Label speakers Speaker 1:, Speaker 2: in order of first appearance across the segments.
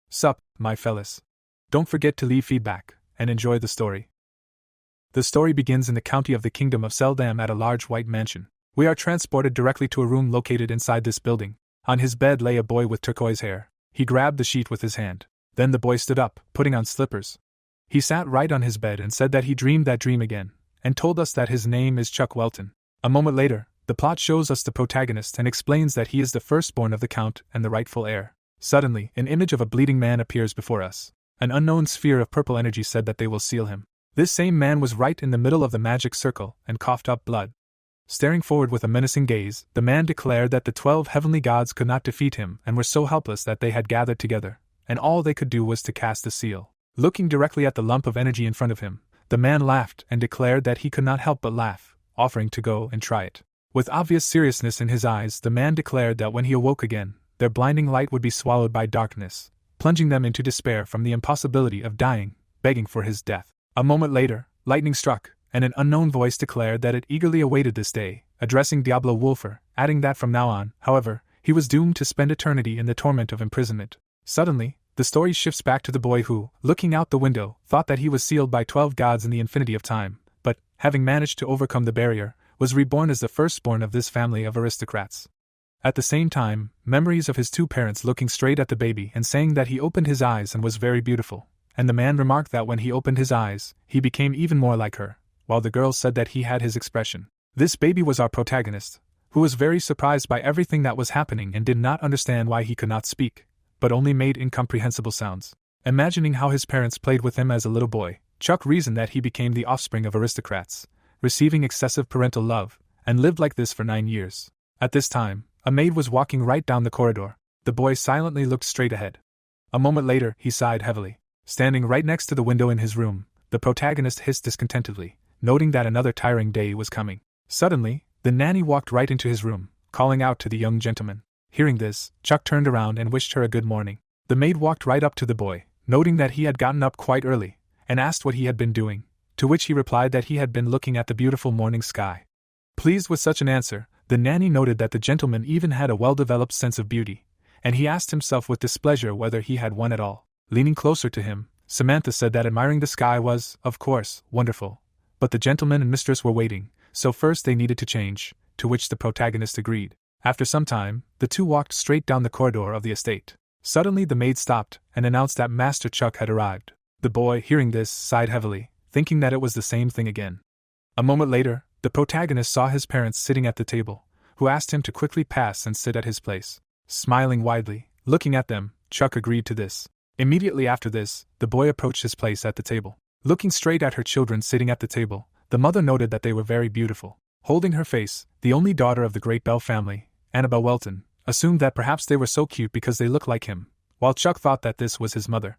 Speaker 1: Sup, my fellas. Don't forget to leave feedback, and enjoy the story. The story begins in the county of the Kingdom of Seldam at a large white mansion. We are transported directly to a room located inside this building. On his bed lay a boy with turquoise hair. He grabbed the sheet with his hand. Then the boy stood up, putting on slippers. He sat right on his bed and said that he dreamed that dream again, and told us that his name is Chuck Welton. A moment later, the plot shows us the protagonist and explains that he is the firstborn of the Count and the rightful heir. Suddenly, an image of a bleeding man appears before us. An unknown sphere of purple energy said that they will seal him. This same man was right in the middle of the magic circle and coughed up blood. Staring forward with a menacing gaze, the man declared that the 12 heavenly gods could not defeat him and were so helpless that they had gathered together, and all they could do was to cast the seal. Looking directly at the lump of energy in front of him, the man laughed and declared that he could not help but laugh, offering to go and try it. With obvious seriousness in his eyes, the man declared that when he awoke again, their blinding light would be swallowed by darkness, plunging them into despair from the impossibility of dying, begging for his death. A moment later, lightning struck, and an unknown voice declared that it eagerly awaited this day, addressing Diablo Wolfer, adding that from now on, however, he was doomed to spend eternity in the torment of imprisonment. Suddenly, the story shifts back to the boy who, looking out the window, thought that he was sealed by 12 gods in the infinity of time, but, having managed to overcome the barrier, was reborn as the firstborn of this family of aristocrats. At the same time, memories of his two parents looking straight at the baby and saying that he opened his eyes and was very beautiful, and the man remarked that when he opened his eyes, he became even more like her, while the girl said that he had his expression. This baby was our protagonist, who was very surprised by everything that was happening and did not understand why he could not speak, but only made incomprehensible sounds. Imagining how his parents played with him as a little boy, Chuck reasoned that he became the offspring of aristocrats, receiving excessive parental love, and lived like this for 9 years. At this time, a maid was walking right down the corridor. The boy silently looked straight ahead. A moment later, he sighed heavily. Standing right next to the window in his room, the protagonist hissed discontentedly, noting that another tiring day was coming. Suddenly, the nanny walked right into his room, calling out to the young gentleman. Hearing this, Chuck turned around and wished her a good morning. The maid walked right up to the boy, noting that he had gotten up quite early, and asked what he had been doing, to which he replied that he had been looking at the beautiful morning sky. Pleased with such an answer, the nanny noted that the gentleman even had a well-developed sense of beauty, and he asked himself with displeasure whether he had one at all. Leaning closer to him, Samantha said that admiring the sky was, of course, wonderful, but the gentleman and mistress were waiting, so first they needed to change, to which the protagonist agreed. After some time, the two walked straight down the corridor of the estate. Suddenly the maid stopped and announced that Master Chuck had arrived. The boy, hearing this, sighed heavily, thinking that it was the same thing again. A moment later, the protagonist saw his parents sitting at the table, who asked him to quickly pass and sit at his place. Smiling widely, looking at them, Chuck agreed to this. Immediately after this, the boy approached his place at the table. Looking straight at her children sitting at the table, the mother noted that they were very beautiful. Holding her face, the only daughter of the great Bell family, Annabel Welton, assumed that perhaps they were so cute because they looked like him, while Chuck thought that this was his mother.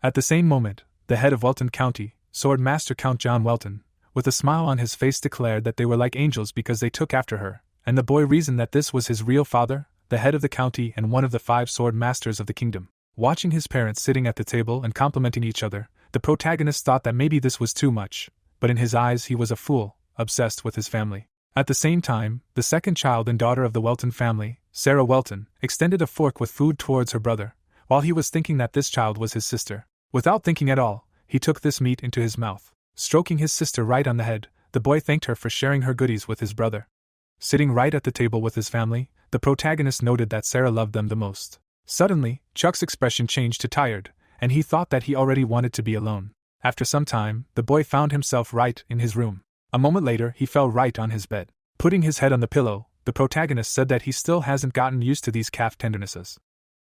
Speaker 1: At the same moment, the head of Welton County, Sword Master Count John Welton, with a smile on his face declared that they were like angels because they took after her, and the boy reasoned that this was his real father, the head of the county and one of the 5 sword masters of the kingdom. Watching his parents sitting at the table and complimenting each other, the protagonist thought that maybe this was too much, but in his eyes he was a fool, obsessed with his family. At the same time, the second child and daughter of the Welton family, Sarah Welton, extended a fork with food towards her brother, while he was thinking that this child was his sister. Without thinking at all, he took this meat into his mouth. Stroking his sister right on the head, the boy thanked her for sharing her goodies with his brother. Sitting right at the table with his family, the protagonist noted that Sarah loved them the most. Suddenly, Chuck's expression changed to tired, and he thought that he already wanted to be alone. After some time, the boy found himself right in his room. A moment later, he fell right on his bed. Putting his head on the pillow, the protagonist said that he still hasn't gotten used to these calf tendernesses.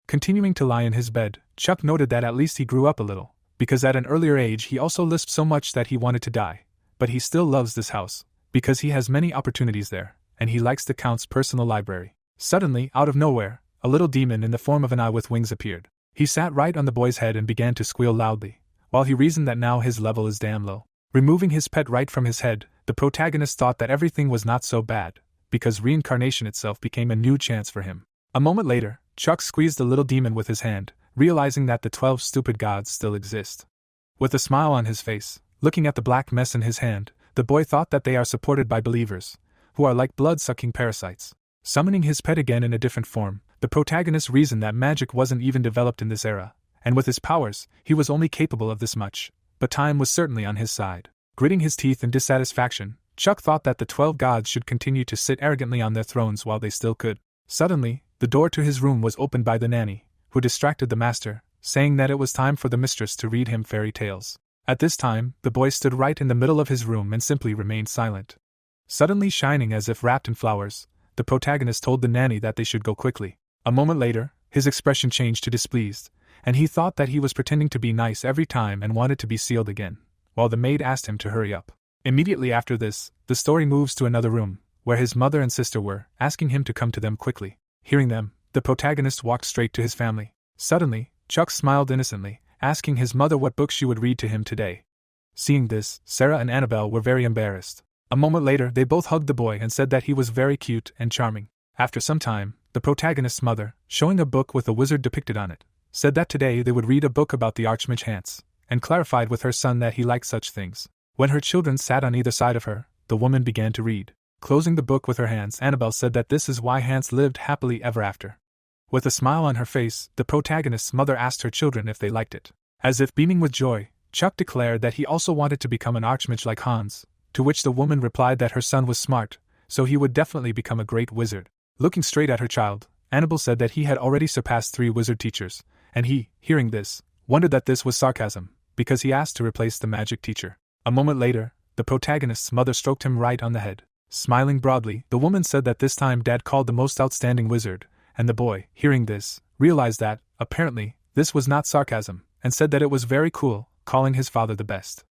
Speaker 1: Continuing to lie in his bed, Chuck noted that at least he grew up a little, because at an earlier age he also lisped so much that he wanted to die. But he still loves this house, because he has many opportunities there, and he likes the Count's personal library. Suddenly, out of nowhere, a little demon in the form of an eye with wings appeared. He sat right on the boy's head and began to squeal loudly, while he reasoned that now his level is damn low. Removing his pet right from his head, the protagonist thought that everything was not so bad, because reincarnation itself became a new chance for him. A moment later, Chuck squeezed the little demon with his hand, realizing that the 12 stupid gods still exist. With a smile on his face, looking at the black mess in his hand, the boy thought that they are supported by believers, who are like blood-sucking parasites. Summoning his pet again in a different form, the protagonist reasoned that magic wasn't even developed in this era, and with his powers, he was only capable of this much, but time was certainly on his side. Gritting his teeth in dissatisfaction, Chuck thought that the 12 gods should continue to sit arrogantly on their thrones while they still could. Suddenly, the door to his room was opened by the nanny, who distracted the master, saying that it was time for the mistress to read him fairy tales. At this time, the boy stood right in the middle of his room and simply remained silent. Suddenly shining as if wrapped in flowers, the protagonist told the nanny that they should go quickly. A moment later, his expression changed to displeased, and he thought that he was pretending to be nice every time and wanted to be sealed again, while the maid asked him to hurry up. Immediately after this, the story moves to another room, where his mother and sister were, asking him to come to them quickly. Hearing them, the protagonist walked straight to his family. Suddenly, Chuck smiled innocently, asking his mother what book she would read to him today. Seeing this, Sarah and Annabelle were very embarrassed. A moment later, they both hugged the boy and said that he was very cute and charming. After some time, the protagonist's mother, showing a book with a wizard depicted on it, said that today they would read a book about the archmage Hans, and clarified with her son that he liked such things. When her children sat on either side of her, the woman began to read. Closing the book with her hands, Annabelle said that this is why Hans lived happily ever after. With a smile on her face, the protagonist's mother asked her children if they liked it. As if beaming with joy, Chuck declared that he also wanted to become an archmage like Hans, to which the woman replied that her son was smart, so he would definitely become a great wizard. Looking straight at her child, Annabelle said that he had already surpassed 3 wizard teachers, and he, hearing this, wondered that this was sarcasm, because he asked to replace the magic teacher. A moment later, the protagonist's mother stroked him right on the head. Smiling broadly, the woman said that this time Dad called the most outstanding wizard, and the boy, hearing this, realized that, apparently, this was not sarcasm, and said that it was very cool, calling his father the best.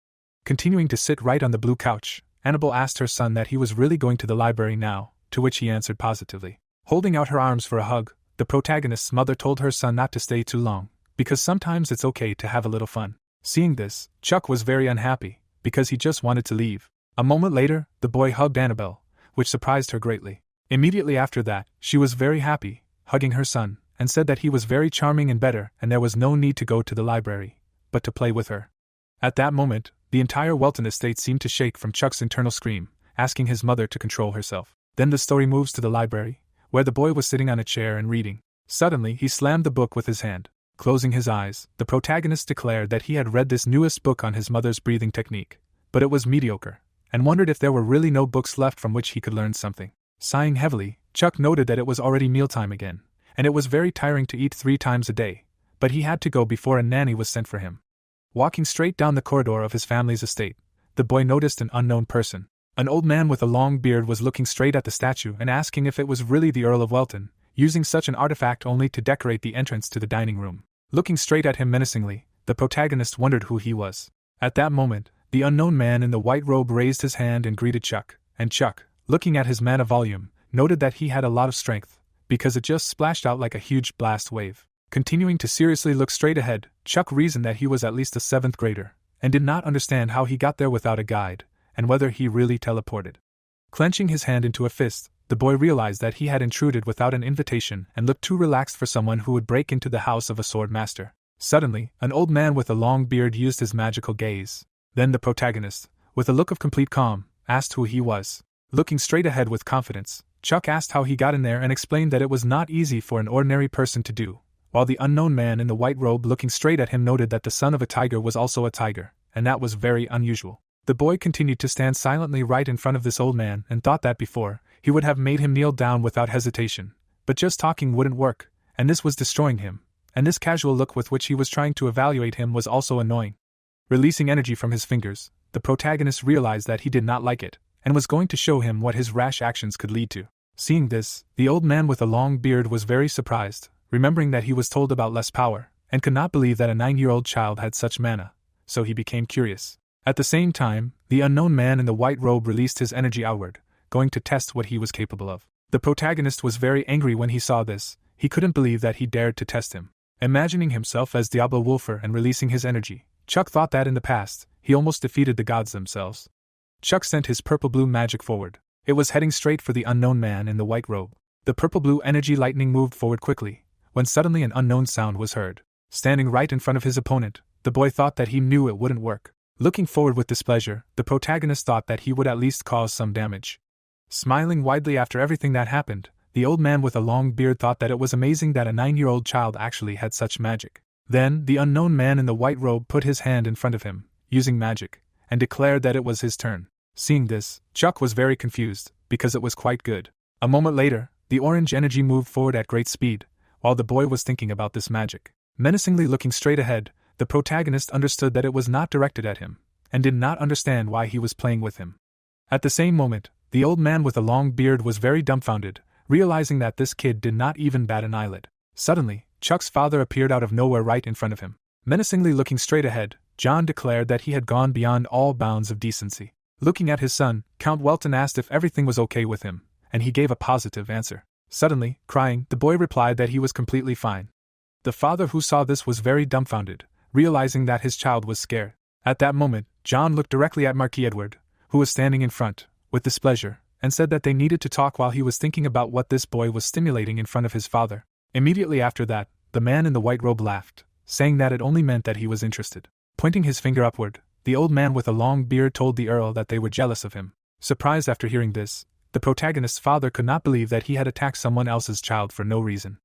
Speaker 1: Continuing to sit right on the blue couch, Annabelle asked her son that he was really going to the library now, to which he answered positively. Holding out her arms for a hug, the protagonist's mother told her son not to stay too long, because sometimes it's okay to have a little fun. Seeing this, Chuck was very unhappy, because he just wanted to leave. A moment later, the boy hugged Annabelle, which surprised her greatly. Immediately after that, she was very happy, hugging her son, and said that he was very charming and better and there was no need to go to the library, but to play with her. At that moment, the entire Welton estate seemed to shake from Chuck's internal scream, asking his mother to control herself. Then the story moves to the library, where the boy was sitting on a chair and reading. Suddenly, he slammed the book with his hand. Closing his eyes, the protagonist declared that he had read this newest book on his mother's breathing technique, but it was mediocre, and wondered if there were really no books left from which he could learn something. Sighing heavily, Chuck noted that it was already mealtime again, and it was very tiring to eat 3 times a day, but he had to go before a nanny was sent for him. Walking straight down the corridor of his family's estate, the boy noticed an unknown person. An old man with a long beard was looking straight at the statue and asking if it was really the Earl of Welton, using such an artifact only to decorate the entrance to the dining room. Looking straight at him menacingly, the protagonist wondered who he was. At that moment, the unknown man in the white robe raised his hand and greeted Chuck, and Chuck, looking at his mana volume, noted that he had a lot of strength, because it just splashed out like a huge blast wave. Continuing to seriously look straight ahead, Chuck reasoned that he was at least a 7th grader, and did not understand how he got there without a guide, and whether he really teleported. Clenching his hand into a fist, the boy realized that he had intruded without an invitation and looked too relaxed for someone who would break into the house of a sword master. Suddenly, an old man with a long beard used his magical gaze. Then the protagonist, with a look of complete calm, asked who he was. Looking straight ahead with confidence, Chuck asked how he got in there and explained that it was not easy for an ordinary person to do, while the unknown man in the white robe looking straight at him noted that the son of a tiger was also a tiger, and that was very unusual. The boy continued to stand silently right in front of this old man and thought that before, he would have made him kneel down without hesitation, but just talking wouldn't work, and this was destroying him, and this casual look with which he was trying to evaluate him was also annoying. Releasing energy from his fingers, the protagonist realized that he did not like it, and was going to show him what his rash actions could lead to. Seeing this, the old man with a long beard was very surprised, remembering that he was told about less power, and could not believe that a 9-year-old child had such mana, so he became curious. At the same time, the unknown man in the white robe released his energy outward, going to test what he was capable of. The protagonist was very angry when he saw this. He couldn't believe that he dared to test him. Imagining himself as Diablo Wolfer and releasing his energy, Chuck thought that in the past, he almost defeated the gods themselves. Chuck sent his purple-blue magic forward. It was heading straight for the unknown man in the white robe. The purple-blue energy lightning moved forward quickly, when suddenly an unknown sound was heard. Standing right in front of his opponent, the boy thought that he knew it wouldn't work. Looking forward with displeasure, the protagonist thought that he would at least cause some damage. Smiling widely after everything that happened, the old man with a long beard thought that it was amazing that a 9-year-old child actually had such magic. Then, the unknown man in the white robe put his hand in front of him, using magic, and declared that it was his turn. Seeing this, Chuck was very confused, because it was quite good. A moment later, the orange energy moved forward at great speed, while the boy was thinking about this magic. Menacingly looking straight ahead, the protagonist understood that it was not directed at him, and did not understand why he was playing with him. At the same moment, the old man with a long beard was very dumbfounded, realizing that this kid did not even bat an eyelid. Suddenly, Chuck's father appeared out of nowhere right in front of him. Menacingly looking straight ahead, John declared that he had gone beyond all bounds of decency. Looking at his son, Count Welton asked if everything was okay with him, and he gave a positive answer. Suddenly, crying, the boy replied that he was completely fine. The father who saw this was very dumbfounded, realizing that his child was scared. At that moment, John looked directly at Marquis Edward, who was standing in front, with displeasure, and said that they needed to talk while he was thinking about what this boy was stimulating in front of his father. Immediately after that, the man in the white robe laughed, saying that it only meant that he was interested. Pointing his finger upward, the old man with a long beard told the earl that they were jealous of him. Surprised after hearing this, the protagonist's father could not believe that he had attacked someone else's child for no reason.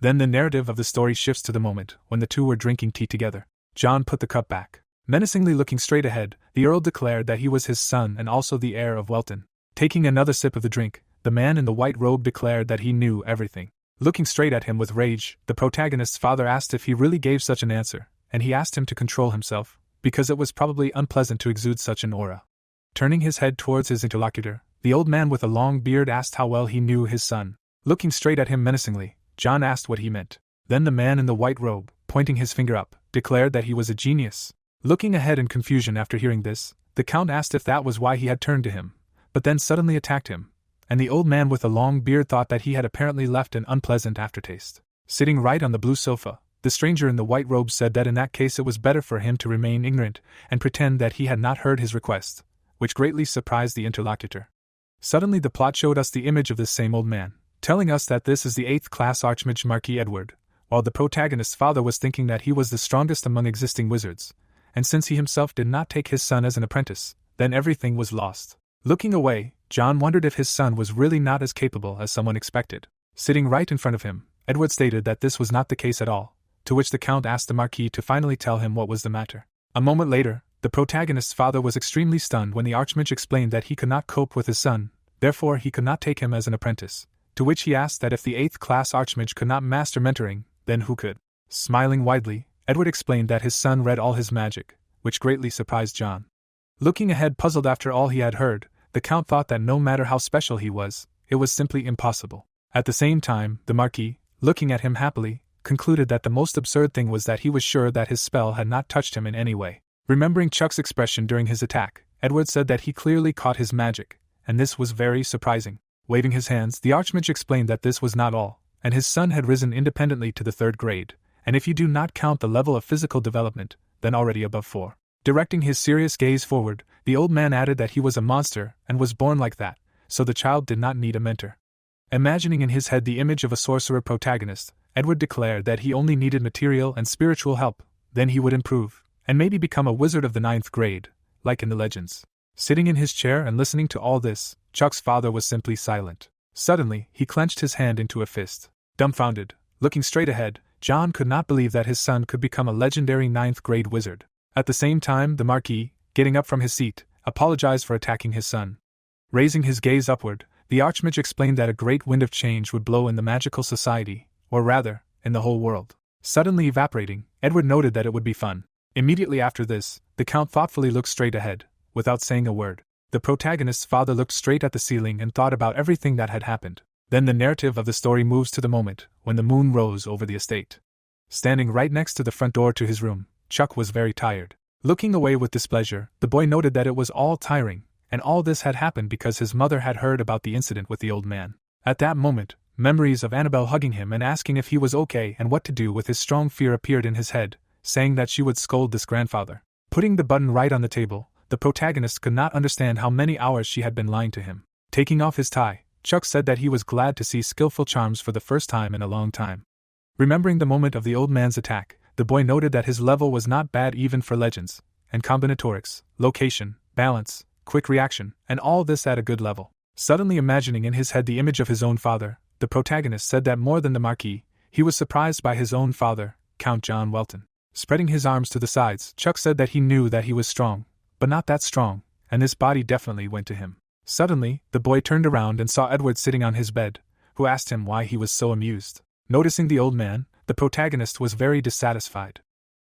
Speaker 1: Then the narrative of the story shifts to the moment when the two were drinking tea together. John put the cup back. Menacingly looking straight ahead, the earl declared that he was his son and also the heir of Welton. Taking another sip of the drink, the man in the white robe declared that he knew everything. Looking straight at him with rage, the protagonist's father asked if he really gave such an answer, and he asked him to control himself, because it was probably unpleasant to exude such an aura. Turning his head towards his interlocutor, the old man with a long beard asked how well he knew his son. Looking straight at him menacingly, John asked what he meant. Then the man in the white robe, pointing his finger up, declared that he was a genius. Looking ahead in confusion after hearing this, the count asked if that was why he had turned to him, but then suddenly attacked him, and the old man with a long beard thought that he had apparently left an unpleasant aftertaste. Sitting right on the blue sofa, the stranger in the white robe said that in that case it was better for him to remain ignorant and pretend that he had not heard his request, which greatly surprised the interlocutor. Suddenly the plot showed us the image of this same old man, telling us that this is the 8th class archmage Marquis Edward, while the protagonist's father was thinking that he was the strongest among existing wizards, and since he himself did not take his son as an apprentice, then everything was lost. Looking away, John wondered if his son was really not as capable as someone expected. Sitting right in front of him, Edward stated that this was not the case at all, to which the count asked the Marquis to finally tell him what was the matter. A moment later, the protagonist's father was extremely stunned when the archmage explained that he could not cope with his son, therefore he could not take him as an apprentice, to which he asked that if the 8th class archmage could not master mentoring, then who could? Smiling widely, Edward explained that his son read all his magic, which greatly surprised John. Looking ahead puzzled after all he had heard, the count thought that no matter how special he was, it was simply impossible. At the same time, the Marquis, looking at him happily, concluded that the most absurd thing was that he was sure that his spell had not touched him in any way. Remembering Chuck's expression during his attack, Edward said that he clearly caught his magic, and this was very surprising. Waving his hands, the archmage explained that this was not all, and his son had risen independently to the 3rd grade, and if you do not count the level of physical development, then already above 4. Directing his serious gaze forward, the old man added that he was a monster and was born like that, so the child did not need a mentor. Imagining in his head the image of a sorcerer protagonist, Edward declared that he only needed material and spiritual help, then he would improve, and maybe become a wizard of the 9th grade, like in the legends. Sitting in his chair and listening to all this, Chuck's father was simply silent. Suddenly, he clenched his hand into a fist. Dumbfounded, looking straight ahead, John could not believe that his son could become a legendary 9th grade wizard. At the same time, the Marquis, getting up from his seat, apologized for attacking his son. Raising his gaze upward, the archmage explained that a great wind of change would blow in the magical society, or rather, in the whole world. Suddenly evaporating, Edward noted that it would be fun. Immediately after this, the count thoughtfully looked straight ahead, without saying a word. The protagonist's father looked straight at the ceiling and thought about everything that had happened. Then the narrative of the story moves to the moment when the moon rose over the estate. Standing right next to the front door to his room, Chuck was very tired. Looking away with displeasure, the boy noted that it was all tiring, and all this had happened because his mother had heard about the incident with the old man. At that moment, memories of Annabelle hugging him and asking if he was okay and what to do with his strong fear appeared in his head, saying that she would scold this grandfather. Putting the button right on the table, the protagonist could not understand how many hours she had been lying to him. Taking off his tie, Chuck said that he was glad to see skillful charms for the first time in a long time. Remembering the moment of the old man's attack, the boy noted that his level was not bad even for legends, and combinatorics, location, balance, quick reaction, and all this at a good level. Suddenly imagining in his head the image of his own father, the protagonist said that more than the Marquis, he was surprised by his own father, Count John Welton. Spreading his arms to the sides, Chuck said that he knew that he was strong, but not that strong, and this body definitely went to him. Suddenly, the boy turned around and saw Edward sitting on his bed, who asked him why he was so amused. Noticing the old man, the protagonist was very dissatisfied.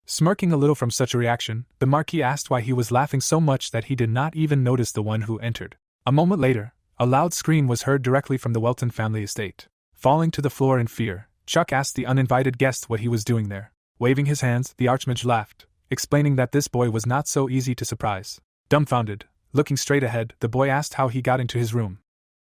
Speaker 1: Smirking a little from such a reaction, the Marquis asked why he was laughing so much that he did not even notice the one who entered. A moment later, a loud scream was heard directly from the Welton family estate. Falling to the floor in fear, Chuck asked the uninvited guest what he was doing there. Waving his hands, the archmage laughed, explaining that this boy was not so easy to surprise. Dumbfounded, looking straight ahead, the boy asked how he got into his room.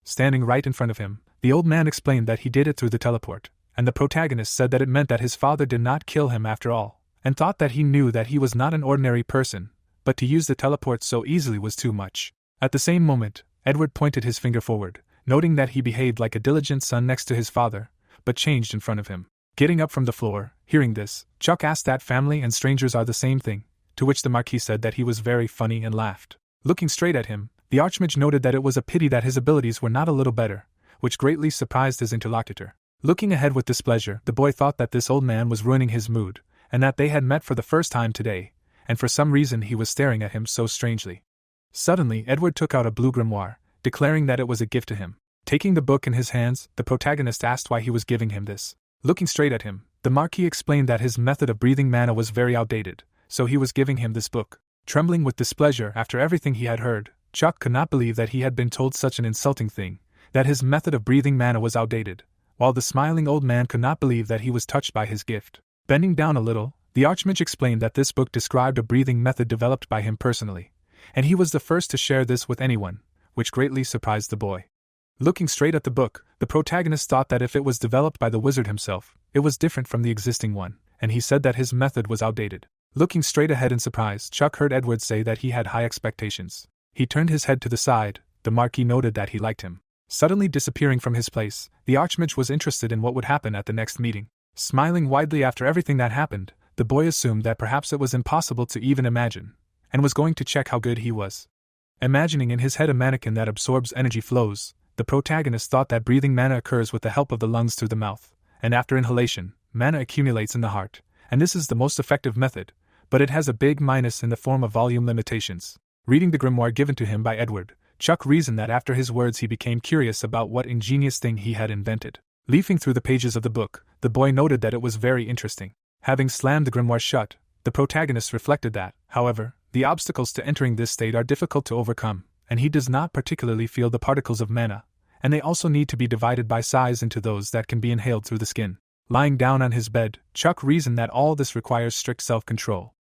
Speaker 1: Standing right in front of him, the old man explained that he did it through the teleport, and the protagonist said that it meant that his father did not kill him after all, and thought that he knew that he was not an ordinary person, but to use the teleport so easily was too much. At the same moment, Edward pointed his finger forward, noting that he behaved like a diligent son next to his father, but changed in front of him. Getting up from the floor, hearing this, Chuck asked that family and strangers are the same thing, to which the Marquis said that he was very funny and laughed. Looking straight at him, the archmage noted that it was a pity that his abilities were not a little better, which greatly surprised his interlocutor. Looking ahead with displeasure, the boy thought that this old man was ruining his mood, and that they had met for the first time today, and for some reason he was staring at him so strangely. Suddenly, Edward took out a blue grimoire, declaring that it was a gift to him. Taking the book in his hands, the protagonist asked why he was giving him this. Looking straight at him, the Marquis explained that his method of breathing mana was very outdated, so he was giving him this book. Trembling with displeasure after everything he had heard, Chuck could not believe that he had been told such an insulting thing, that his method of breathing mana was outdated, while the smiling old man could not believe that he was touched by his gift. Bending down a little, the archmage explained that this book described a breathing method developed by him personally, and he was the first to share this with anyone, which greatly surprised the boy. Looking straight at the book, the protagonist thought that if it was developed by the wizard himself, it was different from the existing one, and he said that his method was outdated. Looking straight ahead in surprise, Chuck heard Edward say that he had high expectations. He turned his head to the side. The Marquis noted that he liked him. Suddenly disappearing from his place, the archmage was interested in what would happen at the next meeting. Smiling widely after everything that happened, the boy assumed that perhaps it was impossible to even imagine, and was going to check how good he was. Imagining in his head a mannequin that absorbs energy flows, the protagonist thought that breathing mana occurs with the help of the lungs through the mouth, and after inhalation, mana accumulates in the heart, and this is the most effective method, but it has a big minus in the form of volume limitations. Reading the grimoire given to him by Edward, Chuck reasoned that after his words he became curious about what ingenious thing he had invented. Leafing through the pages of the book, the boy noted that it was very interesting. Having slammed the grimoire shut, the protagonist reflected that, however, the obstacles to entering this state are difficult to overcome, and he does not particularly feel the particles of mana, and they also need to be divided by size into those that can be inhaled through the skin. Lying down on his bed, Chuck reasoned that all this requires strict self-control.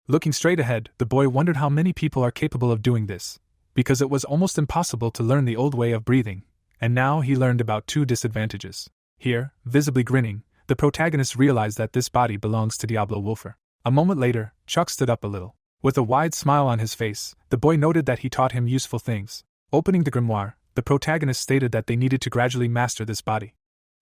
Speaker 1: Looking straight ahead, the boy wondered how many people are capable of doing this, because it was almost impossible to learn the old way of breathing, and now he learned about two disadvantages. Here, visibly grinning, the protagonist realized that this body belongs to Diablo Wolfer. A moment later, Chuck stood up a little. With a wide smile on his face, the boy noted that he taught him useful things. Opening the grimoire, the protagonist stated that they needed to gradually master this body.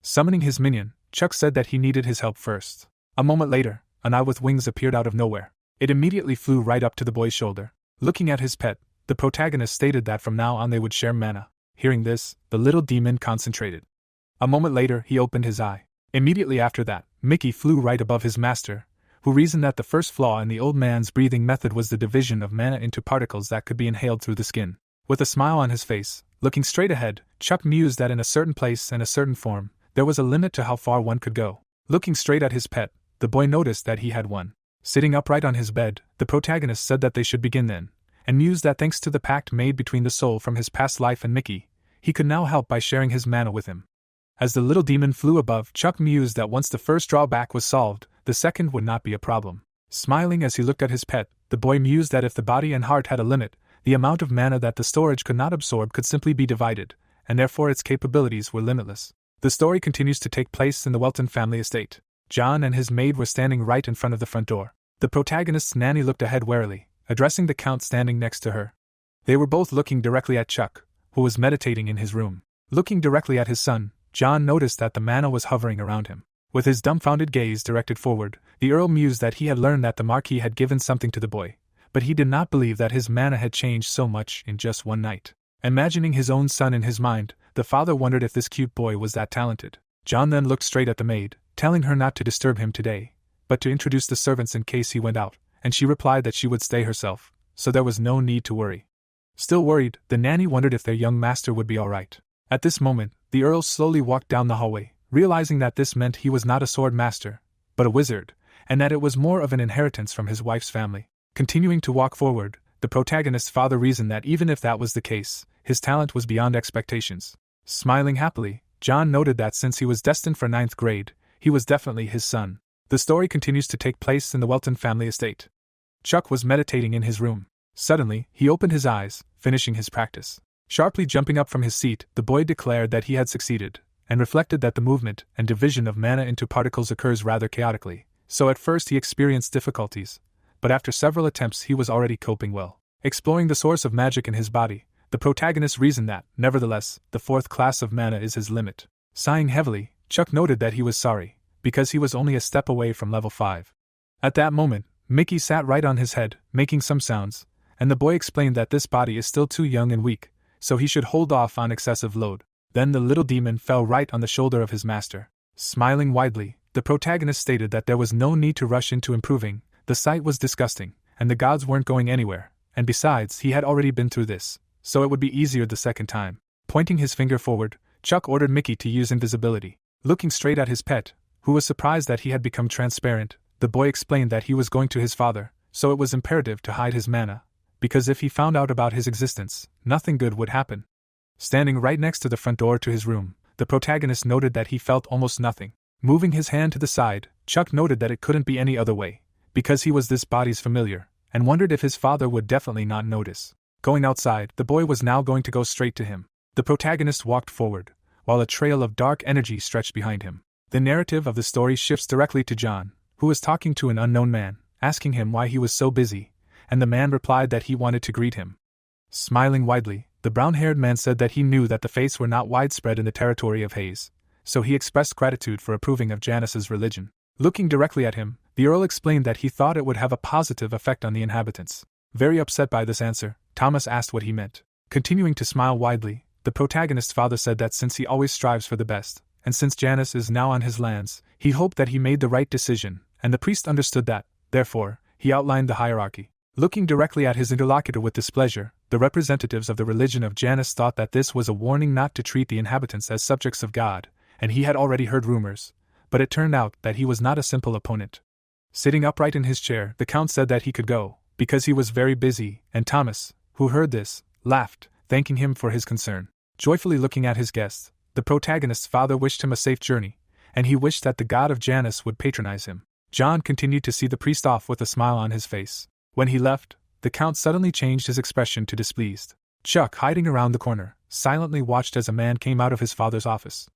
Speaker 1: Summoning his minion, Chuck said that he needed his help first. A moment later, an eye with wings appeared out of nowhere. It immediately flew right up to the boy's shoulder. Looking at his pet, the protagonist stated that from now on they would share mana. Hearing this, the little demon concentrated. A moment later, he opened his eye. Immediately after that, Mickey flew right above his master, who reasoned that the first flaw in the old man's breathing method was the division of mana into particles that could be inhaled through the skin. With a smile on his face, looking straight ahead, Chuck mused that in a certain place and a certain form, there was a limit to how far one could go. Looking straight at his pet, the boy noticed that he had one. Sitting upright on his bed, the protagonist said that they should begin then, and mused that thanks to the pact made between the soul from his past life and Mickey, he could now help by sharing his mana with him. As the little demon flew above, Chuck mused that once the first drawback was solved, the second would not be a problem. Smiling as he looked at his pet, the boy mused that if the body and heart had a limit, the amount of mana that the storage could not absorb could simply be divided, and therefore its capabilities were limitless. The story continues to take place in the Welton family estate. John and his maid were standing right in front of the front door. The protagonist's nanny looked ahead warily, addressing the count standing next to her. They were both looking directly at Chuck, who was meditating in his room. Looking directly at his son, John noticed that the mana was hovering around him. With his dumbfounded gaze directed forward, the Earl mused that he had learned that the Marquis had given something to the boy, but he did not believe that his mana had changed so much in just one night. Imagining his own son in his mind, the father wondered if this cute boy was that talented. John then looked straight at the maid, telling her not to disturb him today, but to introduce the servants in case he went out, and she replied that she would stay herself, so there was no need to worry. Still worried, the nanny wondered if their young master would be all right. At this moment, the Earl slowly walked down the hallway, realizing that this meant he was not a sword master, but a wizard, and that it was more of an inheritance from his wife's family. Continuing to walk forward, the protagonist's father reasoned that even if that was the case, his talent was beyond expectations. Smiling happily, John noted that since he was destined for 9th grade, he was definitely his son. The story continues to take place in the Welton family estate. Chuck was meditating in his room. Suddenly, he opened his eyes, finishing his practice. Sharply jumping up from his seat, the boy declared that he had succeeded, and reflected that the movement and division of mana into particles occurs rather chaotically, so at first he experienced difficulties, but after several attempts he was already coping well. Exploring the source of magic in his body, the protagonist reasoned that, nevertheless, the 4th class of mana is his limit. Sighing heavily, Chuck noted that he was sorry, because he was only a step away from level 5. At that moment, Mickey sat right on his head, making some sounds, and the boy explained that this body is still too young and weak, so he should hold off on excessive load. Then the little demon fell right on the shoulder of his master. Smiling widely, the protagonist stated that there was no need to rush into improving, the sight was disgusting, and the gods weren't going anywhere, and besides he had already been through this, so it would be easier the second time. Pointing his finger forward, Chuck ordered Mickey to use invisibility. Looking straight at his pet, who was surprised that he had become transparent, the boy explained that he was going to his father, so it was imperative to hide his mana, because if he found out about his existence, nothing good would happen. Standing right next to the front door to his room, the protagonist noted that he felt almost nothing. Moving his hand to the side, Chuck noted that it couldn't be any other way, because he was this body's familiar, and wondered if his father would definitely not notice. Going outside, the boy was now going to go straight to him. The protagonist walked forward, while a trail of dark energy stretched behind him. The narrative of the story shifts directly to John, who was talking to an unknown man, asking him why he was so busy, and the man replied that he wanted to greet him. Smiling widely, the brown-haired man said that he knew that the faiths were not widespread in the territory of Hayes, so he expressed gratitude for approving of Janice's religion. Looking directly at him, the Earl explained that he thought it would have a positive effect on the inhabitants. Very upset by this answer, Thomas asked what he meant. Continuing to smile widely, the protagonist's father said that since he always strives for the best, and since Janice is now on his lands, he hoped that he made the right decision, and the priest understood that. Therefore, he outlined the hierarchy. Looking directly at his interlocutor with displeasure, the representatives of the religion of Janus thought that this was a warning not to treat the inhabitants as subjects of God, and he had already heard rumors, but it turned out that he was not a simple opponent. Sitting upright in his chair, the Count said that he could go, because he was very busy, and Thomas, who heard this, laughed, thanking him for his concern. Joyfully looking at his guest, the protagonist's father wished him a safe journey, and he wished that the god of Janus would patronize him. John continued to see the priest off with a smile on his face. When he left, the Count suddenly changed his expression to displeased. Chuck, hiding around the corner, silently watched as a man came out of his father's office.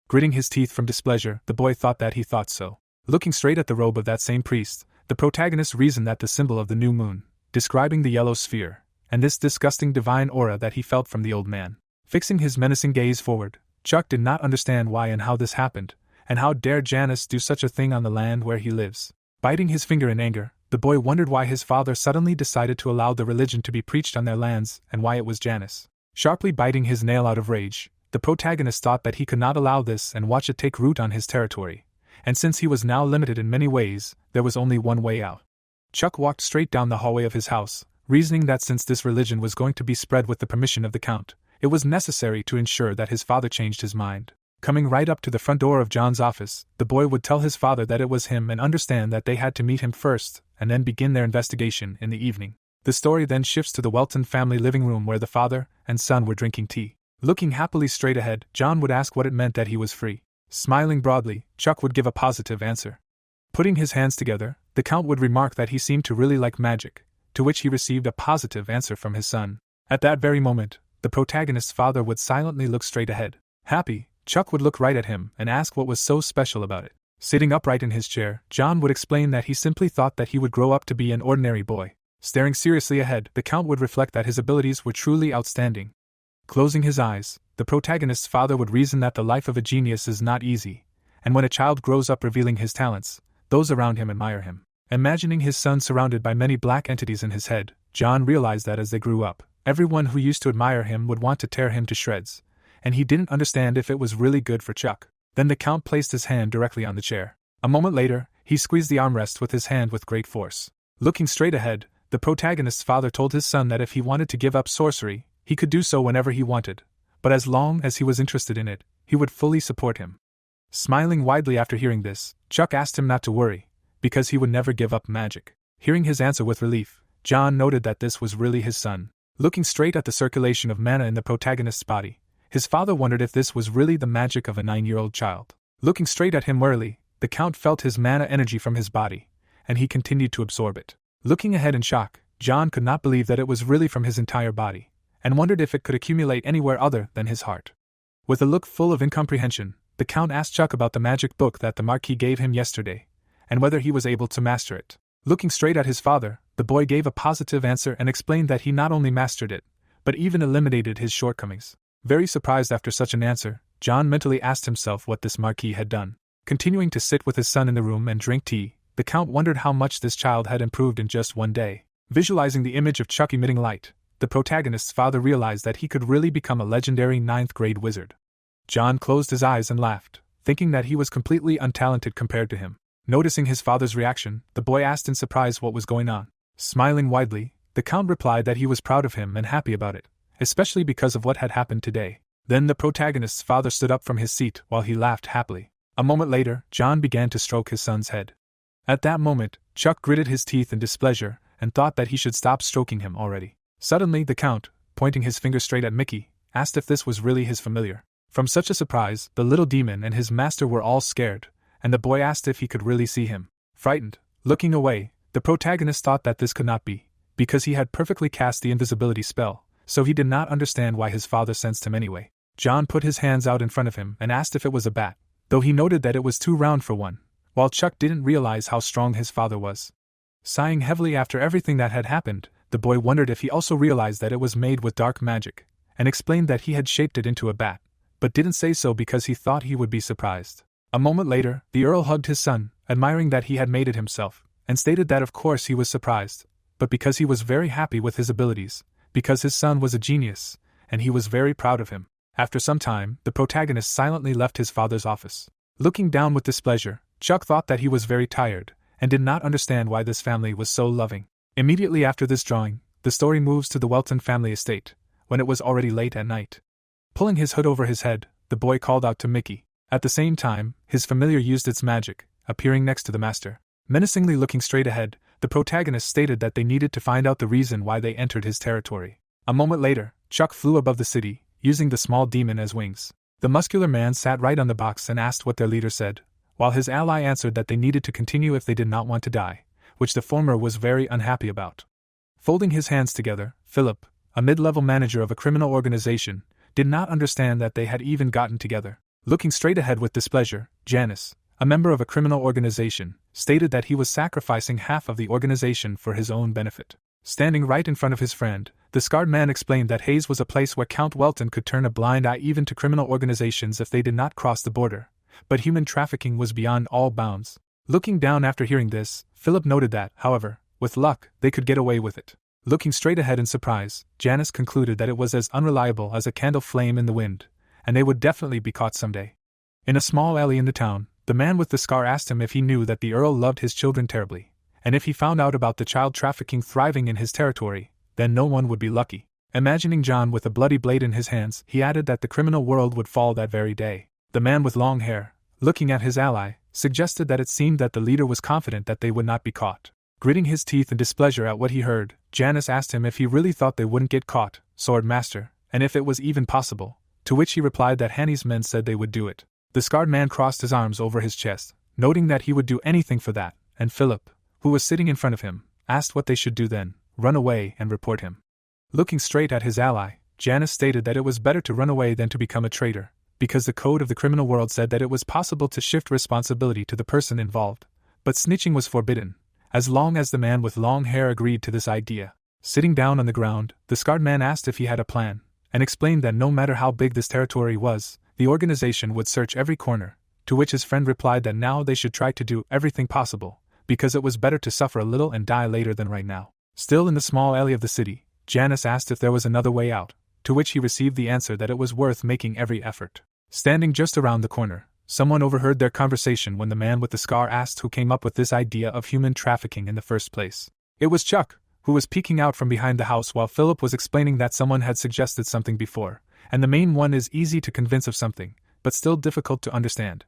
Speaker 1: Gritting his teeth from displeasure, the boy thought that he thought so. Looking straight at the robe of that same priest, the protagonist reasoned that the symbol of the new moon, describing the yellow sphere, and this disgusting divine aura that he felt from the old man. Fixing his menacing gaze forward, Chuck did not understand why and how this happened, and how dare Janus do such a thing on the land where he lives. Biting his finger in anger, the boy wondered why his father suddenly decided to allow the religion to be preached on their lands and why it was Janus. Sharply biting his nail out of rage, the protagonist thought that he could not allow this and watch it take root on his territory, and since he was now limited in many ways, there was only one way out. Chuck walked straight down the hallway of his house, reasoning that since this religion was going to be spread with the permission of the Count, it was necessary to ensure that his father changed his mind. Coming right up to the front door of John's office, the boy would tell his father that it was him and understand that they had to meet him first and then begin their investigation in the evening. The story then shifts to the Welton family living room where the father and son were drinking tea. Looking happily straight ahead, John would ask what it meant that he was free. Smiling broadly, Chuck would give a positive answer. Putting his hands together, the Count would remark that he seemed to really like magic, to which he received a positive answer from his son. At that very moment, the protagonist's father would silently look straight ahead. Happy, Chuck would look right at him and ask what was so special about it. Sitting upright in his chair, John would explain that he simply thought that he would grow up to be an ordinary boy. Staring seriously ahead, the Count would reflect that his abilities were truly outstanding. Closing his eyes, the protagonist's father would reason that the life of a genius is not easy, and when a child grows up revealing his talents, those around him admire him. Imagining his son surrounded by many black entities in his head, John realized that as they grew up, everyone who used to admire him would want to tear him to shreds, and he didn't understand if it was really good for Chuck. Then the Count placed his hand directly on the chair. A moment later, he squeezed the armrest with his hand with great force. Looking straight ahead, the protagonist's father told his son that if he wanted to give up sorcery, he could do so whenever he wanted, but as long as he was interested in it, he would fully support him. Smiling widely after hearing this, Chuck asked him not to worry, because he would never give up magic. Hearing his answer with relief, John noted that this was really his son. Looking straight at the circulation of mana in the protagonist's body, his father wondered if this was really the magic of a 9-year-old child. Looking straight at him warily, the Count felt his mana energy from his body, and he continued to absorb it. Looking ahead in shock, John could not believe that it was really from his entire body, and wondered if it could accumulate anywhere other than his heart. With a look full of incomprehension, the Count asked Chuck about the magic book that the Marquis gave him yesterday, and whether he was able to master it. Looking straight at his father, the boy gave a positive answer and explained that he not only mastered it, but even eliminated his shortcomings. Very surprised after such an answer, John mentally asked himself what this Marquis had done. Continuing to sit with his son in the room and drink tea, the Count wondered how much this child had improved in just one day. Visualizing the image of Chuck emitting light, the protagonist's father realized that he could really become a legendary 9th-grade wizard. John closed his eyes and laughed, thinking that he was completely untalented compared to him. Noticing his father's reaction, the boy asked in surprise what was going on. Smiling widely, the Count replied that he was proud of him and happy about it, especially because of what had happened today. Then the protagonist's father stood up from his seat while he laughed happily. A moment later, John began to stroke his son's head. At that moment, Chuck gritted his teeth in displeasure and thought that he should stop stroking him already. Suddenly the Count, pointing his finger straight at Mickey, asked if this was really his familiar. From such a surprise, the little demon and his master were all scared, and the boy asked if he could really see him. Frightened, looking away, the protagonist thought that this could not be, because he had perfectly cast the invisibility spell, so he did not understand why his father sensed him anyway. John put his hands out in front of him and asked if it was a bat, though he noted that it was too round for one, while Chuck didn't realize how strong his father was. Sighing heavily after everything that had happened, the boy wondered if he also realized that it was made with dark magic, and explained that he had shaped it into a bat, but didn't say so because he thought he would be surprised. A moment later, the Earl hugged his son, admiring that he had made it himself, and stated that of course he was surprised, but because he was very happy with his abilities, because his son was a genius, and he was very proud of him. After some time, the protagonist silently left his father's office. Looking down with displeasure, Chuck thought that he was very tired, and did not understand why this family was so loving. Immediately after this drawing, the story moves to the Welton family estate, when it was already late at night. Pulling his hood over his head, the boy called out to Mickey. At the same time, his familiar used its magic, appearing next to the master. Menacingly looking straight ahead, the protagonist stated that they needed to find out the reason why they entered his territory. A moment later, Chuck flew above the city, using the small demon as wings. The muscular man sat right on the box and asked what their leader said, while his ally answered that they needed to continue if they did not want to die, which the former was very unhappy about. Folding his hands together, Philip, a mid-level manager of a criminal organization, did not understand that they had even gotten together. Looking straight ahead with displeasure, Janice, a member of a criminal organization, stated that he was sacrificing half of the organization for his own benefit. Standing right in front of his friend, the scarred man explained that Hayes was a place where Count Welton could turn a blind eye even to criminal organizations if they did not cross the border, but human trafficking was beyond all bounds. Looking down after hearing this, Philip noted that, however, with luck, they could get away with it. Looking straight ahead in surprise, Janice concluded that it was as unreliable as a candle flame in the wind, and they would definitely be caught someday. In a small alley in the town, the man with the scar asked him if he knew that the Earl loved his children terribly, and if he found out about the child trafficking thriving in his territory, then no one would be lucky. Imagining John with a bloody blade in his hands, he added that the criminal world would fall that very day. The man with long hair, looking at his ally, suggested that it seemed that the leader was confident that they would not be caught. Gritting his teeth in displeasure at what he heard, Janice asked him if he really thought they wouldn't get caught, Sword Master, and if it was even possible, to which he replied that Hanny's men said they would do it. The scarred man crossed his arms over his chest, noting that he would do anything for that, and Philip, who was sitting in front of him, asked what they should do then, run away and report him. Looking straight at his ally, Janice stated that it was better to run away than to become a traitor, because the code of the criminal world said that it was possible to shift responsibility to the person involved, but snitching was forbidden, as long as the man with long hair agreed to this idea. Sitting down on the ground, the scarred man asked if he had a plan, and explained that no matter how big this territory was, the organization would search every corner, to which his friend replied that now they should try to do everything possible, because it was better to suffer a little and die later than right now. Still in the small alley of the city, Janice asked if there was another way out, to which he received the answer that it was worth making every effort. Standing just around the corner, Someone overheard their conversation when the man with the scar asked who came up with this idea of human trafficking in the first place. It was Chuck, who was peeking out from behind the house while Philip was explaining that someone had suggested something before, and the main one is easy to convince of something, but still difficult to understand.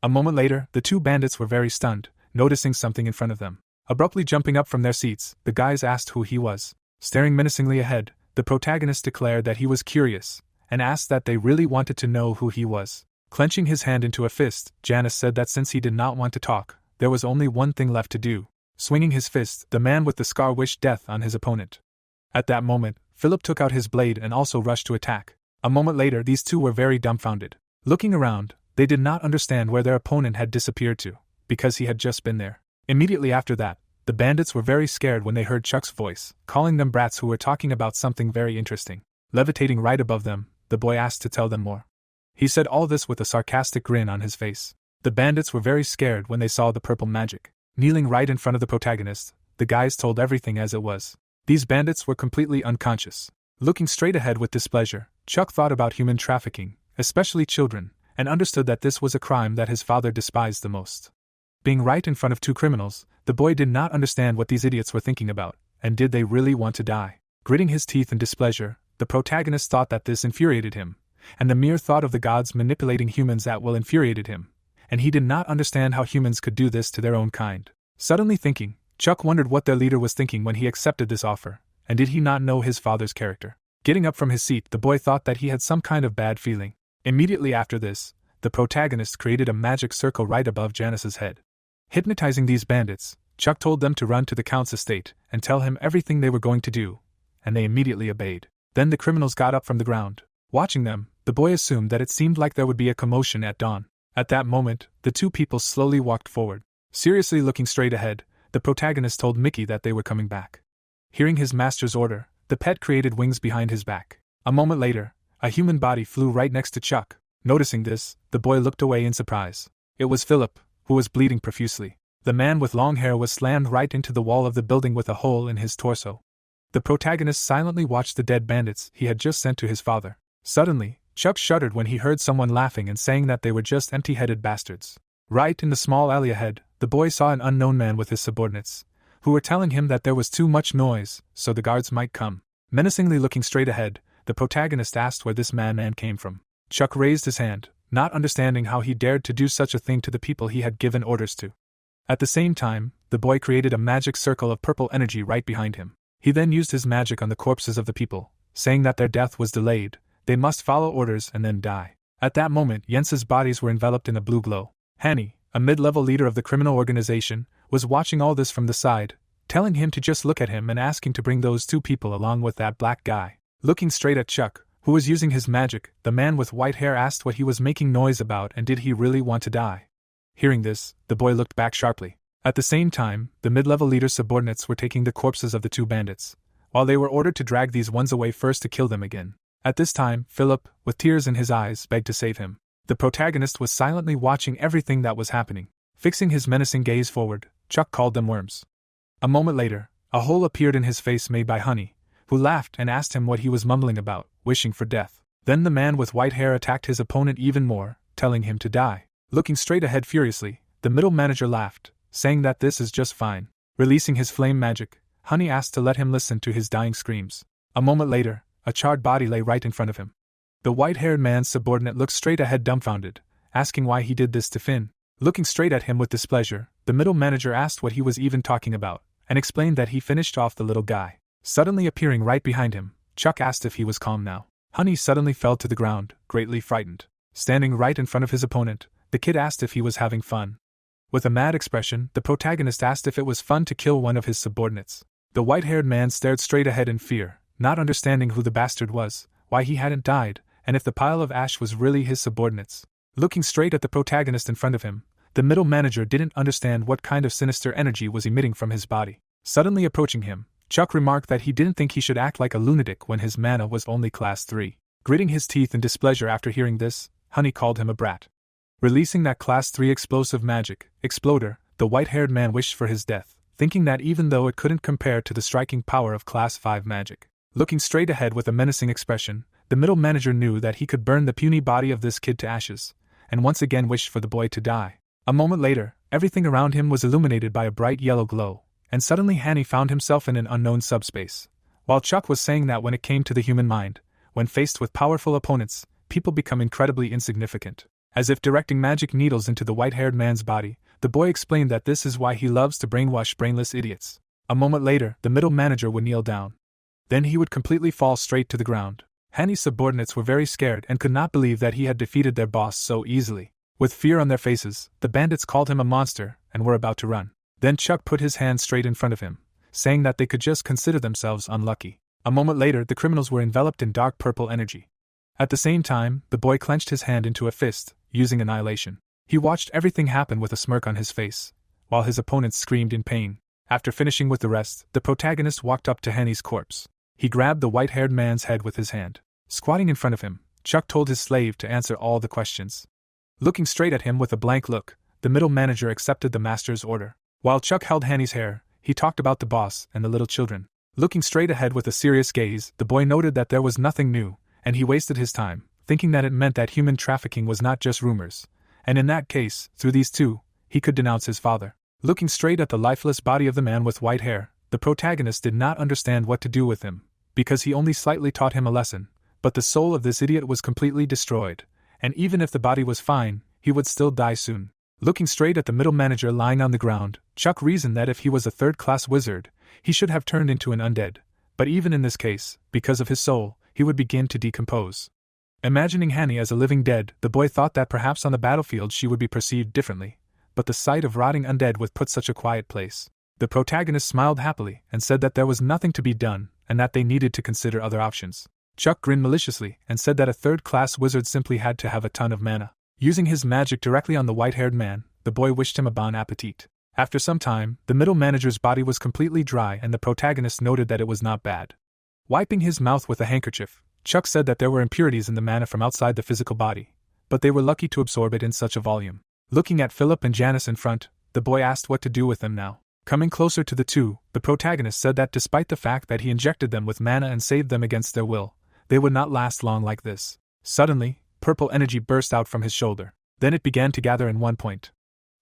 Speaker 1: A moment later, the two bandits were very stunned, noticing something in front of them. Abruptly jumping up from their seats, the guys asked who he was. Staring menacingly ahead, the protagonist declared that he was curious, and asked that they really wanted to know who he was. Clenching his hand into a fist, Janice said that since he did not want to talk, there was only one thing left to do. Swinging his fist, the man with the scar wished death on his opponent. At that moment, Philip took out his blade and also rushed to attack. A moment later, these two were very dumbfounded. Looking around, they did not understand where their opponent had disappeared to, because he had just been there. Immediately after that, the bandits were very scared when they heard Chuck's voice, calling them brats who were talking about something very interesting. Levitating right above them, the boy asked to tell them more. He said all this with a sarcastic grin on his face. The bandits were very scared when they saw the purple magic. Kneeling right in front of the protagonist, the guys told everything as it was. These bandits were completely unconscious. Looking straight ahead with displeasure, Chuck thought about human trafficking, especially children, and understood that this was a crime that his father despised the most. Being right in front of two criminals, the boy did not understand what these idiots were thinking about, and did they really want to die? Gritting his teeth in displeasure, the protagonist thought that this infuriated him, and the mere thought of the gods manipulating humans at will infuriated him, and he did not understand how humans could do this to their own kind. Suddenly thinking, Chuck wondered what their leader was thinking when he accepted this offer, and did he not know his father's character? Getting up from his seat, the boy thought that he had some kind of bad feeling. Immediately after this, the protagonist created a magic circle right above Janice's head. Hypnotizing these bandits, Chuck told them to run to the Count's estate and tell him everything they were going to do, and they immediately obeyed. Then the criminals got up from the ground. Watching them, the boy assumed that it seemed like there would be a commotion at dawn. At that moment, the two people slowly walked forward. Seriously looking straight ahead, the protagonist told Mickey that they were coming back. Hearing his master's order, the pet created wings behind his back. A moment later, a human body flew right next to Chuck. Noticing this, the boy looked away in surprise. It was Philip, who was bleeding profusely. The man with long hair was slammed right into the wall of the building with a hole in his torso. The protagonist silently watched the dead bandits he had just sent to his father. Suddenly, Chuck shuddered when he heard someone laughing and saying that they were just empty-headed bastards. Right in the small alley ahead, the boy saw an unknown man with his subordinates, who were telling him that there was too much noise, so the guards might come. Menacingly looking straight ahead, the protagonist asked where this man came from. Chuck raised his hand, not understanding how he dared to do such a thing to the people he had given orders to. At the same time, the boy created a magic circle of purple energy right behind him. He then used his magic on the corpses of the people, saying that their death was delayed, they must follow orders and then die. At that moment, Jens's bodies were enveloped in a blue glow. Hanny, a mid-level leader of the criminal organization, was watching all this from the side, telling him to just look at him and asking to bring those two people along with that black guy. Looking straight at Chuck, who was using his magic, the man with white hair asked what he was making noise about and did he really want to die. Hearing this, the boy looked back sharply. At the same time, the mid-level leader's subordinates were taking the corpses of the two bandits, while they were ordered to drag these ones away first to kill them again. At this time, Philip, with tears in his eyes, begged to save him. The protagonist was silently watching everything that was happening. Fixing his menacing gaze forward, Chuck called them worms. A moment later, a hole appeared in his face made by Honey, who laughed and asked him what he was mumbling about, wishing for death. Then the man with white hair attacked his opponent even more, telling him to die. Looking straight ahead furiously, the middle manager laughed, saying that this is just fine. Releasing his flame magic, Honey asked to let him listen to his dying screams. A moment later, a charred body lay right in front of him. The white-haired man's subordinate looked straight ahead dumbfounded, asking why he did this to Finn. Looking straight at him with displeasure, the middle manager asked what he was even talking about, and explained that he finished off the little guy. Suddenly appearing right behind him, Chuck asked if he was calm now. Honey suddenly fell to the ground, greatly frightened. Standing right in front of his opponent, the kid asked if he was having fun. With a mad expression, the protagonist asked if it was fun to kill one of his subordinates. The white-haired man stared straight ahead in fear, not understanding who the bastard was, why he hadn't died, and if the pile of ash was really his subordinates. Looking straight at the protagonist in front of him, the middle manager didn't understand what kind of sinister energy was emitting from his body. Suddenly approaching him, Chuck remarked that he didn't think he should act like a lunatic when his mana was only class 3. Gritting his teeth in displeasure after hearing this, Honey called him a brat. Releasing that class 3 explosive magic, Exploder, the white-haired man wished for his death, thinking that even though it couldn't compare to the striking power of class 5 magic. Looking straight ahead with a menacing expression, the middle manager knew that he could burn the puny body of this kid to ashes, and once again wished for the boy to die. A moment later, everything around him was illuminated by a bright yellow glow, and suddenly Hanny found himself in an unknown subspace. While Chuck was saying that when it came to the human mind, when faced with powerful opponents, people become incredibly insignificant. As if directing magic needles into the white-haired man's body, the boy explained that this is why he loves to brainwash brainless idiots. A moment later, the middle manager would kneel down. Then he would completely fall straight to the ground. Hanny's subordinates were very scared and could not believe that he had defeated their boss so easily. With fear on their faces, the bandits called him a monster and were about to run. Then Chuck put his hand straight in front of him, saying that they could just consider themselves unlucky. A moment later, the criminals were enveloped in dark purple energy. At the same time, the boy clenched his hand into a fist, using annihilation. He watched everything happen with a smirk on his face, while his opponents screamed in pain. After finishing with the rest, the protagonist walked up to Henny's corpse. He grabbed the white-haired man's head with his hand. Squatting in front of him, Chuck told his slave to answer all the questions. Looking straight at him with a blank look, the middle manager accepted the master's order. While Chuck held Hanny's hair, he talked about the boss and the little children. Looking straight ahead with a serious gaze, the boy noted that there was nothing new, and he wasted his time, thinking that it meant that human trafficking was not just rumors, and in that case, through these two, he could denounce his father. Looking straight at the lifeless body of the man with white hair, the protagonist did not understand what to do with him, because he only slightly taught him a lesson, but the soul of this idiot was completely destroyed, and even if the body was fine, he would still die soon. Looking straight at the middle manager lying on the ground, Chuck reasoned that if he was a third-class wizard, he should have turned into an undead, but even in this case, because of his soul, he would begin to decompose. Imagining Hanny as a living dead, the boy thought that perhaps on the battlefield she would be perceived differently, but the sight of rotting undead would put such a quiet place. The protagonist smiled happily and said that there was nothing to be done and that they needed to consider other options. Chuck grinned maliciously and said that a third-class wizard simply had to have a ton of mana. Using his magic directly on the white-haired man, the boy wished him a bon appetit. After some time, the middle manager's body was completely dry and the protagonist noted that it was not bad. Wiping his mouth with a handkerchief, Chuck said that there were impurities in the mana from outside the physical body, but they were lucky to absorb it in such a volume. Looking at Philip and Janice in front, the boy asked what to do with them now. Coming closer to the two, the protagonist said that despite the fact that he injected them with mana and saved them against their will, they would not last long like this. Suddenly, purple energy burst out from his shoulder. Then it began to gather in one point.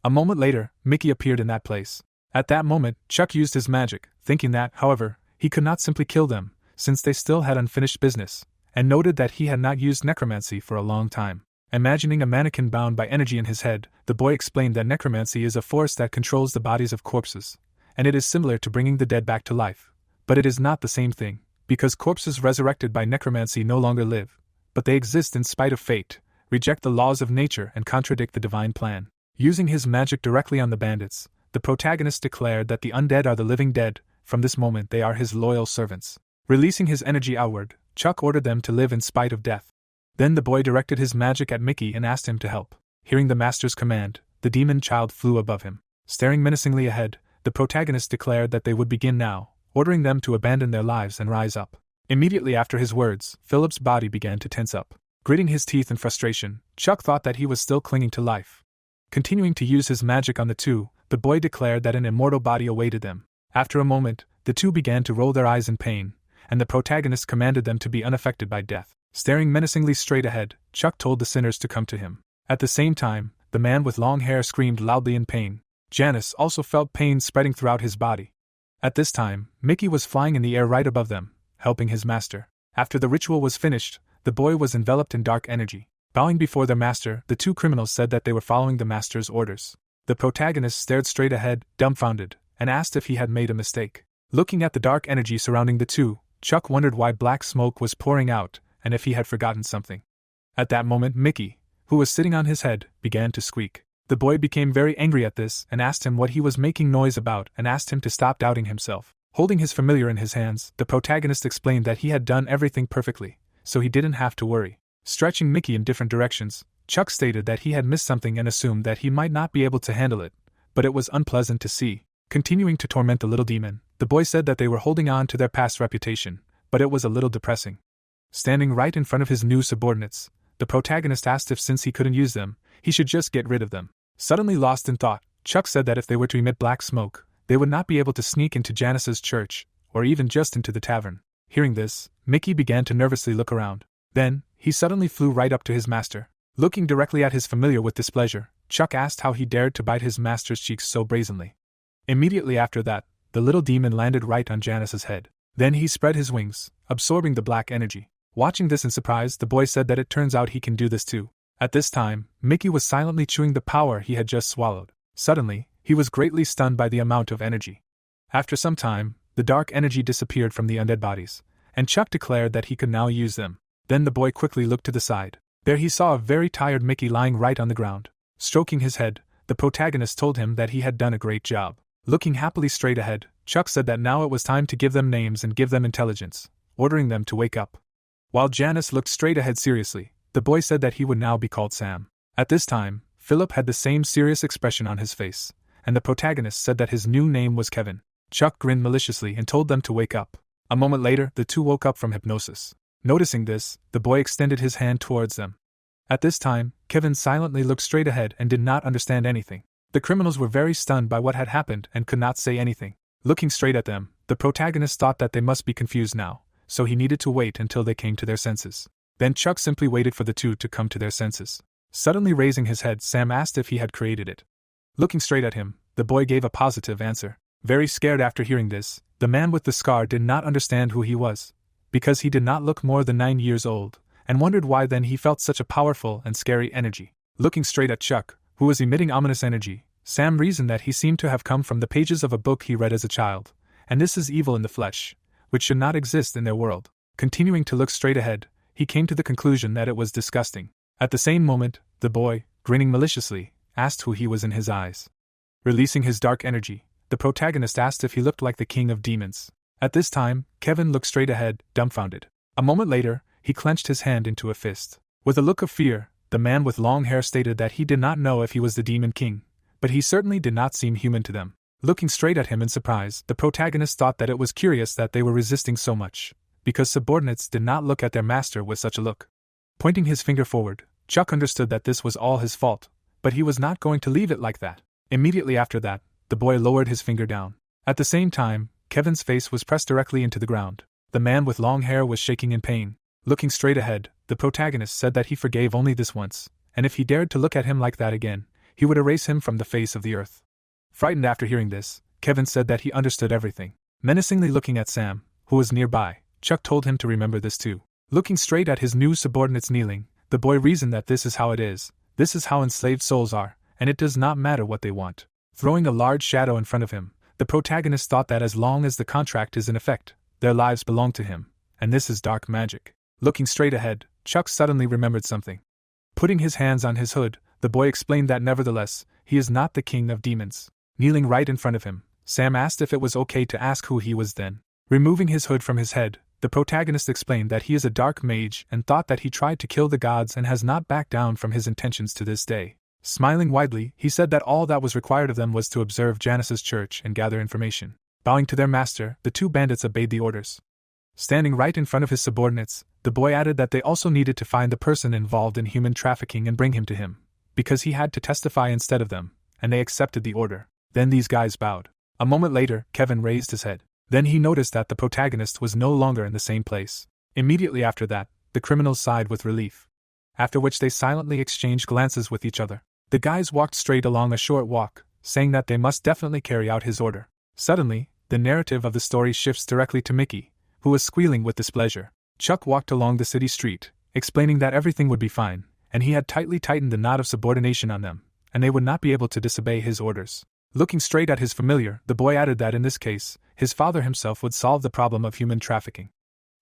Speaker 1: A moment later, Mickey appeared in that place. At that moment, Chuck used his magic, thinking that, however, he could not simply kill them, since they still had unfinished business, and noted that he had not used necromancy for a long time. Imagining a mannequin bound by energy in his head, the boy explained that necromancy is a force that controls the bodies of corpses, and it is similar to bringing the dead back to life. But it is not the same thing, because corpses resurrected by necromancy no longer live, but they exist in spite of fate, reject the laws of nature and contradict the divine plan. Using his magic directly on the bandits, the protagonist declared that the undead are the living dead. From this moment they are his loyal servants. Releasing his energy outward, Chuck ordered them to live in spite of death. Then the boy directed his magic at Mickey and asked him to help. Hearing the master's command, the demon child flew above him. Staring menacingly ahead, the protagonist declared that they would begin now, ordering them to abandon their lives and rise up. Immediately after his words, Philip's body began to tense up. Gritting his teeth in frustration, Chuck thought that he was still clinging to life. Continuing to use his magic on the two, the boy declared that an immortal body awaited them. After a moment, the two began to roll their eyes in pain, and the protagonist commanded them to be unaffected by death. Staring menacingly straight ahead, Chuck told the sinners to come to him. At the same time, the man with long hair screamed loudly in pain. Janice also felt pain spreading throughout his body. At this time, Mickey was flying in the air right above them, helping his master. After the ritual was finished, the boy was enveloped in dark energy. Bowing before their master, the two criminals said that they were following the master's orders. The protagonist stared straight ahead, dumbfounded, and asked if he had made a mistake. Looking at the dark energy surrounding the two, Chuck wondered why black smoke was pouring out, and if he had forgotten something. At that moment, Mickey, who was sitting on his head, began to squeak. The boy became very angry at this and asked him what he was making noise about and asked him to stop doubting himself. Holding his familiar in his hands, the protagonist explained that he had done everything perfectly, so he didn't have to worry. Stretching Mickey in different directions, Chuck stated that he had missed something and assumed that he might not be able to handle it, but it was unpleasant to see. Continuing to torment the little demon, the boy said that they were holding on to their past reputation, but it was a little depressing. Standing right in front of his new subordinates, the protagonist asked if since he couldn't use them, he should just get rid of them. Suddenly lost in thought, Chuck said that if they were to emit black smoke, they would not be able to sneak into Janice's church, or even just into the tavern. Hearing this, Mickey began to nervously look around. Then, he suddenly flew right up to his master. Looking directly at his familiar with displeasure, Chuck asked how he dared to bite his master's cheeks so brazenly. Immediately after that, the little demon landed right on Janice's head. Then he spread his wings, absorbing the black energy. Watching this in surprise, the boy said that it turns out he can do this too. At this time, Mickey was silently chewing the power he had just swallowed. Suddenly, he was greatly stunned by the amount of energy. After some time, the dark energy disappeared from the undead bodies, and Chuck declared that he could now use them. Then the boy quickly looked to the side. There he saw a very tired Mickey lying right on the ground. Stroking his head, the protagonist told him that he had done a great job. Looking happily straight ahead, Chuck said that now it was time to give them names and give them intelligence, ordering them to wake up. While Janice looked straight ahead seriously, the boy said that he would now be called Sam. At this time, Philip had the same serious expression on his face, and the protagonist said that his new name was Kevin. Chuck grinned maliciously and told them to wake up. A moment later, the two woke up from hypnosis. Noticing this, the boy extended his hand towards them. At this time, Kevin silently looked straight ahead and did not understand anything. The criminals were very stunned by what had happened and could not say anything. Looking straight at them, the protagonist thought that they must be confused now, so he needed to wait until they came to their senses. Then Chuck simply waited for the two to come to their senses. Suddenly raising his head, Sam asked if he had created it. Looking straight at him, the boy gave a positive answer. Very scared after hearing this, the man with the scar did not understand who he was, because he did not look more than 9 years old, and wondered why then he felt such a powerful and scary energy. Looking straight at Chuck, who was emitting ominous energy, Sam reasoned that he seemed to have come from the pages of a book he read as a child, and this is evil in the flesh, which should not exist in their world. Continuing to look straight ahead, he came to the conclusion that it was disgusting. At the same moment, the boy, grinning maliciously, asked who he was in his eyes. Releasing his dark energy, the protagonist asked if he looked like the king of demons. At this time, Kevin looked straight ahead, dumbfounded. A moment later, he clenched his hand into a fist. With a look of fear, the man with long hair stated that he did not know if he was the demon king, but he certainly did not seem human to them. Looking straight at him in surprise, the protagonist thought that it was curious that they were resisting so much, because subordinates did not look at their master with such a look. Pointing his finger forward, Chuck understood that this was all his fault, but he was not going to leave it like that. Immediately after that, the boy lowered his finger down. At the same time, Kevin's face was pressed directly into the ground. The man with long hair was shaking in pain. Looking straight ahead, the protagonist said that he forgave only this once, and if he dared to look at him like that again, he would erase him from the face of the earth. Frightened after hearing this, Kevin said that he understood everything. Menacingly looking at Sam, who was nearby, Chuck told him to remember this too. Looking straight at his new subordinates kneeling, the boy reasoned that this is how it is, this is how enslaved souls are, and it does not matter what they want. Throwing a large shadow in front of him, the protagonist thought that as long as the contract is in effect, their lives belong to him, and this is dark magic. Looking straight ahead, Chuck suddenly remembered something. Putting his hands on his hood, the boy explained that nevertheless, he is not the king of demons. Kneeling right in front of him, Sam asked if it was okay to ask who he was then. Removing his hood from his head, the protagonist explained that he is a dark mage and thought that he tried to kill the gods and has not backed down from his intentions to this day. Smiling widely, he said that all that was required of them was to observe Janice's church and gather information. Bowing to their master, the two bandits obeyed the orders. Standing right in front of his subordinates, the boy added that they also needed to find the person involved in human trafficking and bring him to him, because he had to testify instead of them, and they accepted the order. Then these guys bowed. A moment later, Kevin raised his head. Then he noticed that the protagonist was no longer in the same place. Immediately after that, the criminals sighed with relief. After which they silently exchanged glances with each other. The guys walked straight along a short walk, saying that they must definitely carry out his order. Suddenly, the narrative of the story shifts directly to Mickey, who was squealing with displeasure. Chuck walked along the city street, explaining that everything would be fine, and he had tightly tightened the knot of subordination on them, and they would not be able to disobey his orders. Looking straight at his familiar, the boy added that in this case, his father himself would solve the problem of human trafficking.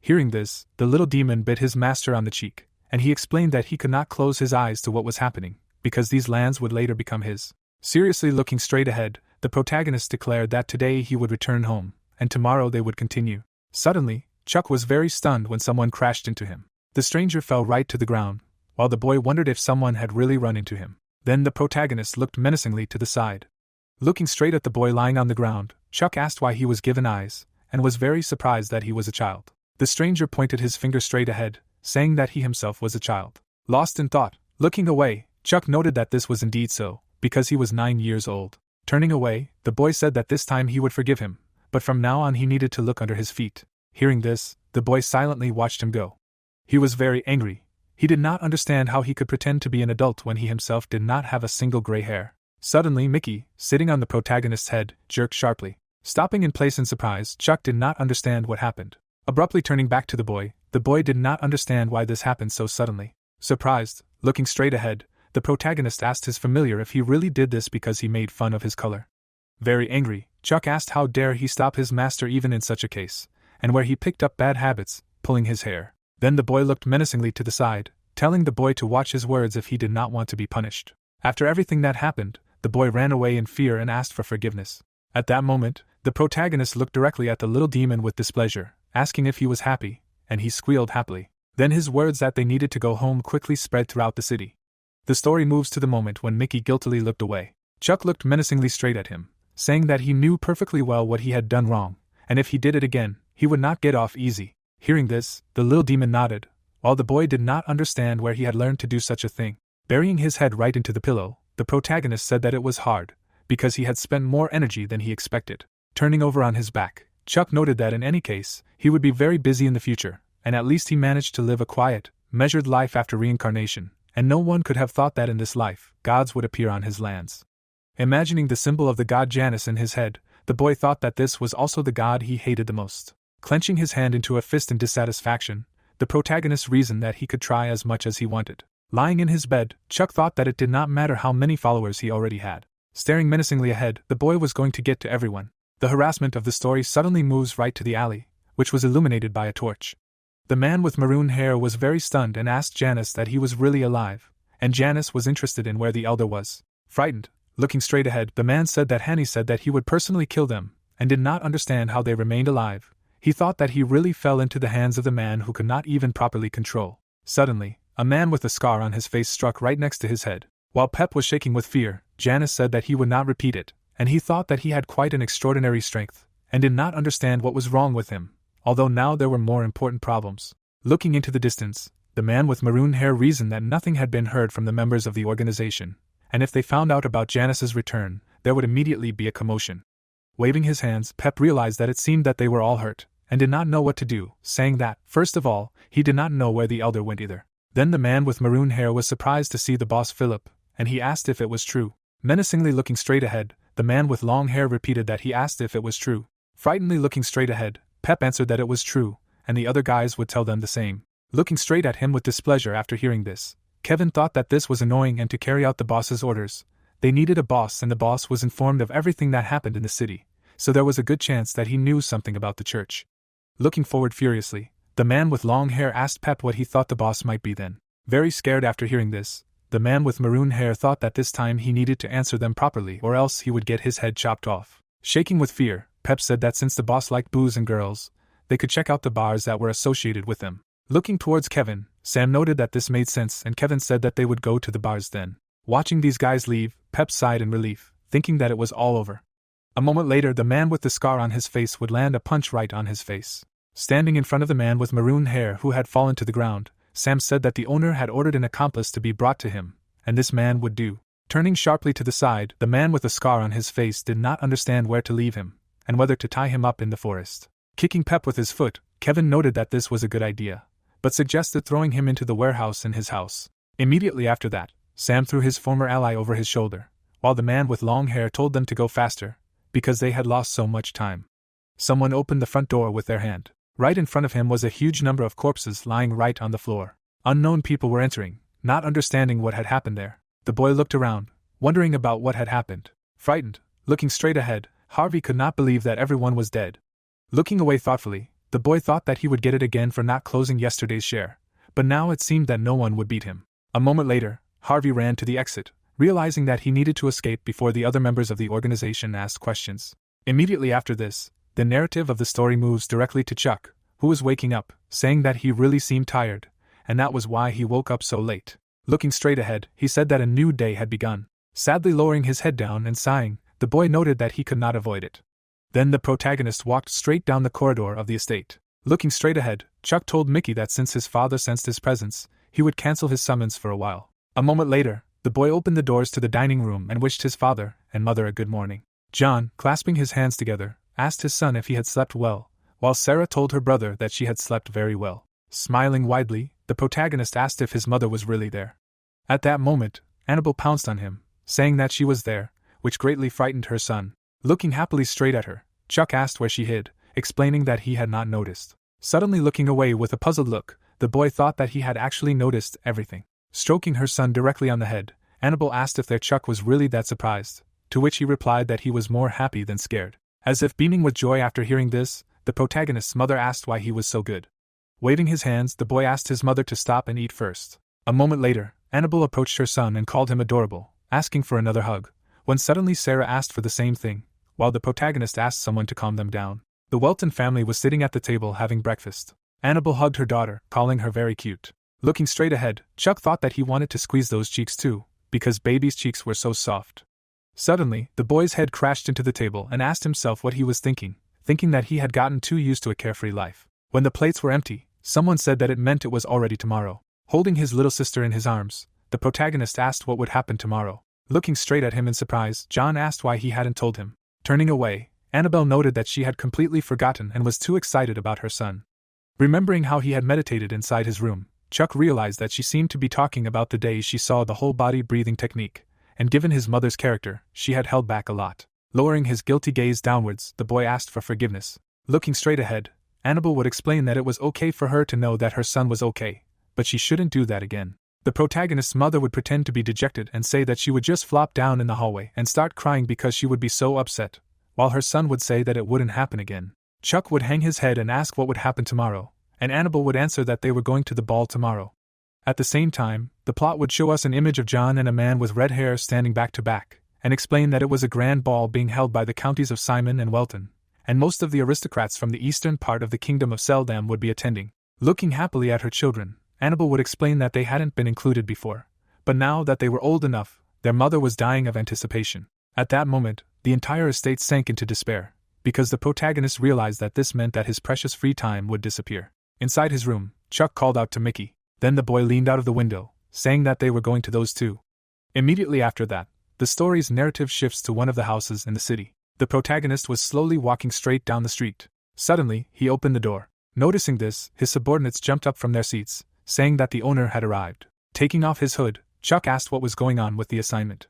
Speaker 1: Hearing this, the little demon bit his master on the cheek, and he explained that he could not close his eyes to what was happening, because these lands would later become his. Seriously looking straight ahead, the protagonist declared that today he would return home, and tomorrow they would continue. Suddenly, Chuck was very stunned when someone crashed into him. The stranger fell right to the ground, while the boy wondered if someone had really run into him. Then the protagonist looked menacingly to the side. Looking straight at the boy lying on the ground, Chuck asked why he was given eyes, and was very surprised that he was a child. The stranger pointed his finger straight ahead, saying that he himself was a child. Lost in thought, looking away, Chuck noted that this was indeed so, because he was 9 years old. Turning away, the boy said that this time he would forgive him, but from now on he needed to look under his feet. Hearing this, the boy silently watched him go. He was very angry. He did not understand how he could pretend to be an adult when he himself did not have a single gray hair. Suddenly Mickey, sitting on the protagonist's head, jerked sharply. Stopping in place in surprise, Chuck did not understand what happened. Abruptly turning back to the boy did not understand why this happened so suddenly. Surprised, looking straight ahead, the protagonist asked his familiar if he really did this because he made fun of his color. Very angry, Chuck asked how dare he stop his master even in such a case, and where he picked up bad habits, pulling his hair. Then the boy looked menacingly to the side, telling the boy to watch his words if he did not want to be punished. After everything that happened, the boy ran away in fear and asked for forgiveness. At that moment, the protagonist looked directly at the little demon with displeasure, asking if he was happy, and he squealed happily. Then his words that they needed to go home quickly spread throughout the city. The story moves to the moment when Mickey guiltily looked away. Chuck looked menacingly straight at him, saying that he knew perfectly well what he had done wrong, and if he did it again, he would not get off easy. Hearing this, the little demon nodded, while the boy did not understand where he had learned to do such a thing. Burying his head right into the pillow, the protagonist said that it was hard, because he had spent more energy than he expected. Turning over on his back, Chuck noted that in any case, he would be very busy in the future, and at least he managed to live a quiet, measured life after reincarnation, and no one could have thought that in this life, gods would appear on his lands. Imagining the symbol of the god Janus in his head, the boy thought that this was also the god he hated the most. Clenching his hand into a fist in dissatisfaction, the protagonist reasoned that he could try as much as he wanted. Lying in his bed, Chuck thought that it did not matter how many followers he already had. Staring menacingly ahead, the boy was going to get to everyone. The harassment of the story suddenly moves right to the alley, which was illuminated by a torch. The man with maroon hair was very stunned and asked Janus that he was really alive, and Janus was interested in where the elder was. Frightened, looking straight ahead, the man said that Hanny said that he would personally kill them, and did not understand how they remained alive. He thought that he really fell into the hands of the man who could not even properly control. Suddenly, a man with a scar on his face struck right next to his head. While Pep was shaking with fear, Janus said that he would not repeat it, and he thought that he had quite an extraordinary strength, and did not understand what was wrong with him, although now there were more important problems. Looking into the distance, the man with maroon hair reasoned that nothing had been heard from the members of the organization, and if they found out about Janus's return, there would immediately be a commotion. Waving his hands, Pep realized that it seemed that they were all hurt, and did not know what to do, saying that, first of all, he did not know where the elder went either. Then the man with maroon hair was surprised to see the boss Philip, and he asked if it was true. Menacingly looking straight ahead, the man with long hair repeated that he asked if it was true. Frightenedly looking straight ahead, Pep answered that it was true, and the other guys would tell them the same. Looking straight at him with displeasure after hearing this, Kevin thought that this was annoying, and to carry out the boss's orders, they needed a boss, and the boss was informed of everything that happened in the city, so there was a good chance that he knew something about the church. Looking forward furiously, the man with long hair asked Pep what he thought the boss might be then. Very scared after hearing this, the man with maroon hair thought that this time he needed to answer them properly or else he would get his head chopped off. Shaking with fear, Pep said that since the boss liked booze and girls, they could check out the bars that were associated with them. Looking towards Kevin, Sam noted that this made sense, and Kevin said that they would go to the bars then. Watching these guys leave, Pep sighed in relief, thinking that it was all over. A moment later, the man with the scar on his face would land a punch right on his face. Standing in front of the man with maroon hair who had fallen to the ground, Sam said that the owner had ordered an accomplice to be brought to him, and this man would do. Turning sharply to the side, the man with the scar on his face did not understand where to leave him, and whether to tie him up in the forest. Kicking Pep with his foot, Kevin noted that this was a good idea, but suggested throwing him into the warehouse in his house. Immediately after that, Sam threw his former ally over his shoulder, while the man with long hair told them to go faster, because they had lost so much time. Someone opened the front door with their hand. Right in front of him was a huge number of corpses lying right on the floor. Unknown people were entering, not understanding what had happened there. The boy looked around, wondering about what had happened. Frightened, looking straight ahead, Harvey could not believe that everyone was dead. Looking away thoughtfully, the boy thought that he would get it again for not closing yesterday's share, but now it seemed that no one would beat him. A moment later, Harvey ran to the exit, realizing that he needed to escape before the other members of the organization asked questions. Immediately after this, the narrative of the story moves directly to Chuck, who was waking up, saying that he really seemed tired, and that was why he woke up so late. Looking straight ahead, he said that a new day had begun. Sadly lowering his head down and sighing, the boy noted that he could not avoid it. Then the protagonist walked straight down the corridor of the estate. Looking straight ahead, Chuck told Mickey that since his father sensed his presence, he would cancel his summons for a while. A moment later, the boy opened the doors to the dining room and wished his father and mother a good morning. John, clasping his hands together, asked his son if he had slept well, while Sarah told her brother that she had slept very well. Smiling widely, the protagonist asked if his mother was really there. At that moment, Annabelle pounced on him, saying that she was there, which greatly frightened her son. Looking happily straight at her, Chuck asked where she hid, explaining that he had not noticed. Suddenly looking away with a puzzled look, the boy thought that he had actually noticed everything. Stroking her son directly on the head, Annabelle asked if their Chuck was really that surprised, to which he replied that he was more happy than scared. As if beaming with joy after hearing this, the protagonist's mother asked why he was so good. Waving his hands, the boy asked his mother to stop and eat first. A moment later, Annabelle approached her son and called him adorable, asking for another hug, when suddenly Sarah asked for the same thing, while the protagonist asked someone to calm them down. The Welton family was sitting at the table having breakfast. Annabelle hugged her daughter, calling her very cute. Looking straight ahead, Chuck thought that he wanted to squeeze those cheeks too, because baby's cheeks were so soft. Suddenly, the boy's head crashed into the table and asked himself what he was thinking that he had gotten too used to a carefree life. When the plates were empty, someone said that it meant it was already tomorrow. Holding his little sister in his arms, the protagonist asked what would happen tomorrow. Looking straight at him in surprise, John asked why he hadn't told him. Turning away, Annabelle noted that she had completely forgotten and was too excited about her son. Remembering how he had meditated inside his room, Chuck realized that she seemed to be talking about the day she saw the whole body breathing technique, and given his mother's character, she had held back a lot. Lowering his guilty gaze downwards, the boy asked for forgiveness. Looking straight ahead, Annabelle would explain that it was okay for her to know that her son was okay, but she shouldn't do that again. The protagonist's mother would pretend to be dejected and say that she would just flop down in the hallway and start crying because she would be so upset, while her son would say that it wouldn't happen again. Chuck would hang his head and ask what would happen tomorrow, and Annabelle would answer that they were going to the ball tomorrow. At the same time, the plot would show us an image of John and a man with red hair standing back to back, and explain that it was a grand ball being held by the counties of Simon and Welton, and most of the aristocrats from the eastern part of the kingdom of Seldam would be attending. Looking happily at her children, Annabelle would explain that they hadn't been included before, but now that they were old enough, their mother was dying of anticipation. At that moment, the entire estate sank into despair, because the protagonist realized that this meant that his precious free time would disappear. Inside his room, Chuck called out to Mickey. Then the boy leaned out of the window, saying that they were going to those two. Immediately after that, the story's narrative shifts to one of the houses in the city. The protagonist was slowly walking straight down the street. Suddenly, he opened the door. Noticing this, his subordinates jumped up from their seats, saying that the owner had arrived. Taking off his hood, Chuck asked what was going on with the assignment.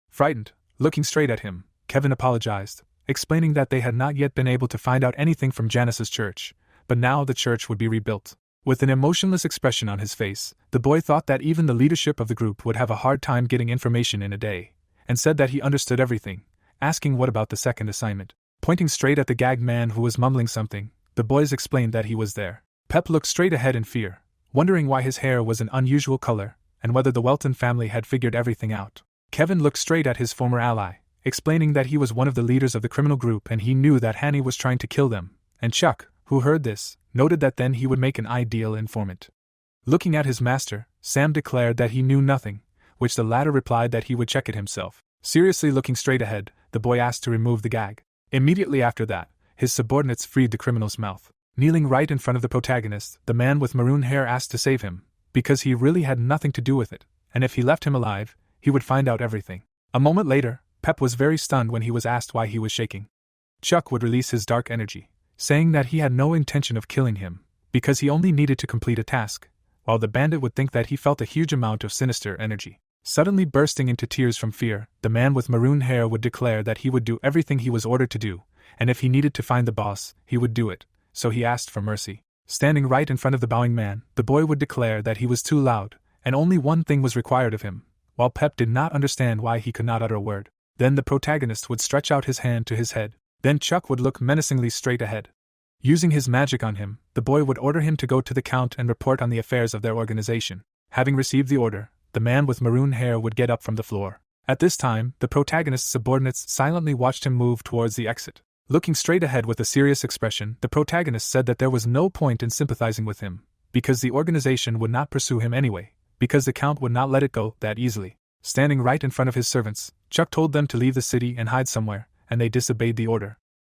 Speaker 1: Frightened, looking straight at him, Kevin apologized, explaining that they had not yet been able to find out anything from Janice's church, but now the church would be rebuilt. With an emotionless expression on his face, the boy thought that even the leadership of the group would have a hard time getting information in a day, and said that he understood everything, asking what about the second assignment. Pointing straight at the gagged man who was mumbling something, the boys explained that he was there. Pep looked straight ahead in fear, wondering why his hair was an unusual color, and whether the Welton family had figured everything out. Kevin looked straight at his former ally, explaining that he was one of the leaders of the criminal group and he knew that Hanny was trying to kill them, and Chuck, who heard this, noted that then he would make an ideal informant. Looking at his master, Sam declared that he knew nothing, which the latter replied that he would check it himself. Seriously looking straight ahead, the boy asked to remove the gag. Immediately after that, his subordinates freed the criminal's mouth. Kneeling right in front of the protagonist, the man with maroon hair asked to save him, because he really had nothing to do with it, and if he left him alive, he would find out everything. A moment later, Pep was very stunned when he was asked why he was shaking. Chuck would release his dark energy, saying that he had no intention of killing him, because he only needed to complete a task, while the bandit would think that he felt a huge amount of sinister energy. Suddenly bursting into tears from fear, the man with maroon hair would declare that he would do everything he was ordered to do, and if he needed to find the boss, he would do it, so he asked for mercy. Standing right in front of the bowing man, the boy would declare that he was too loud, and only one thing was required of him, while Pep did not understand why he could not utter a word. Then the protagonist would stretch out his hand to his head. Then Chuck would look menacingly straight ahead. Using his magic on him, the boy would order him to go to the Count and report on the affairs of their organization. Having received the order, the man with maroon hair would get up from the floor. At this time, the protagonist's subordinates silently watched him move towards the exit. Looking straight ahead with a serious expression, the protagonist said that there was no point in sympathizing with him, because the organization would not pursue him anyway, because the Count would not let it go that easily. Standing right in front of his servants, Chuck told them to leave the city and hide somewhere, and they disobeyed the order.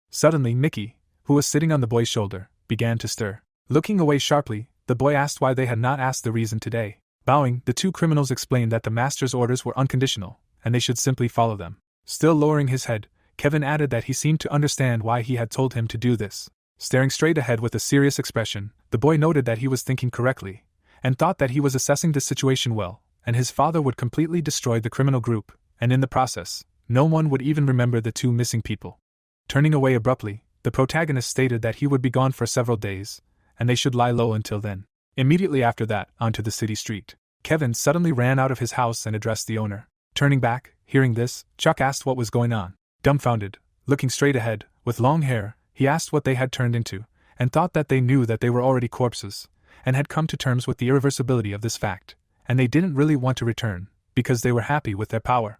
Speaker 1: Suddenly Mickey, who was sitting on the boy's shoulder, began to stir. Looking away sharply, the boy asked why they had not asked the reason today. Bowing, the two criminals explained that the master's orders were unconditional, and they should simply follow them. Still lowering his head, Kevin added that he seemed to understand why he had told him to do this. Staring straight ahead with a serious expression, the boy noted that he was thinking correctly, and thought that he was assessing this situation well, and his father would completely destroy the criminal group, and in the process, no one would even remember the two missing people. Turning away abruptly, the protagonist stated that he would be gone for several days, and they should lie low until then. Immediately after that, onto the city street. Kevin suddenly ran out of his house and addressed the owner. Turning back, hearing this, Chuck asked what was going on. Dumbfounded, looking straight ahead, with long hair, he asked what they had turned into, and thought that they knew that they were already corpses, and had come to terms with the irreversibility of this fact, and they didn't really want to return, because they were happy with their power.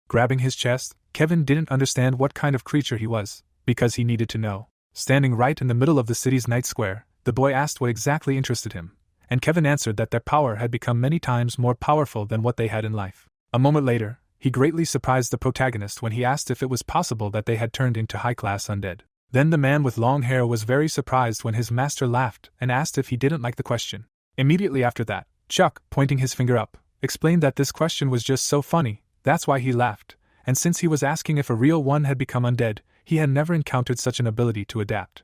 Speaker 1: Grabbing his chest, Kevin didn't understand what kind of creature he was, because he needed to know. Standing right in the middle of the city's night square, the boy asked what exactly interested him, and Kevin answered that their power had become many times more powerful than what they had in life. A moment later, he greatly surprised the protagonist when he asked if it was possible that they had turned into high-class undead. Then the man with long hair was very surprised when his master laughed and asked if he didn't like the question. Immediately after that, Chuck, pointing his finger up, explained that this question was just so funny, that's why he laughed, and since he was asking if a real one had become undead, he had never encountered such an ability to adapt.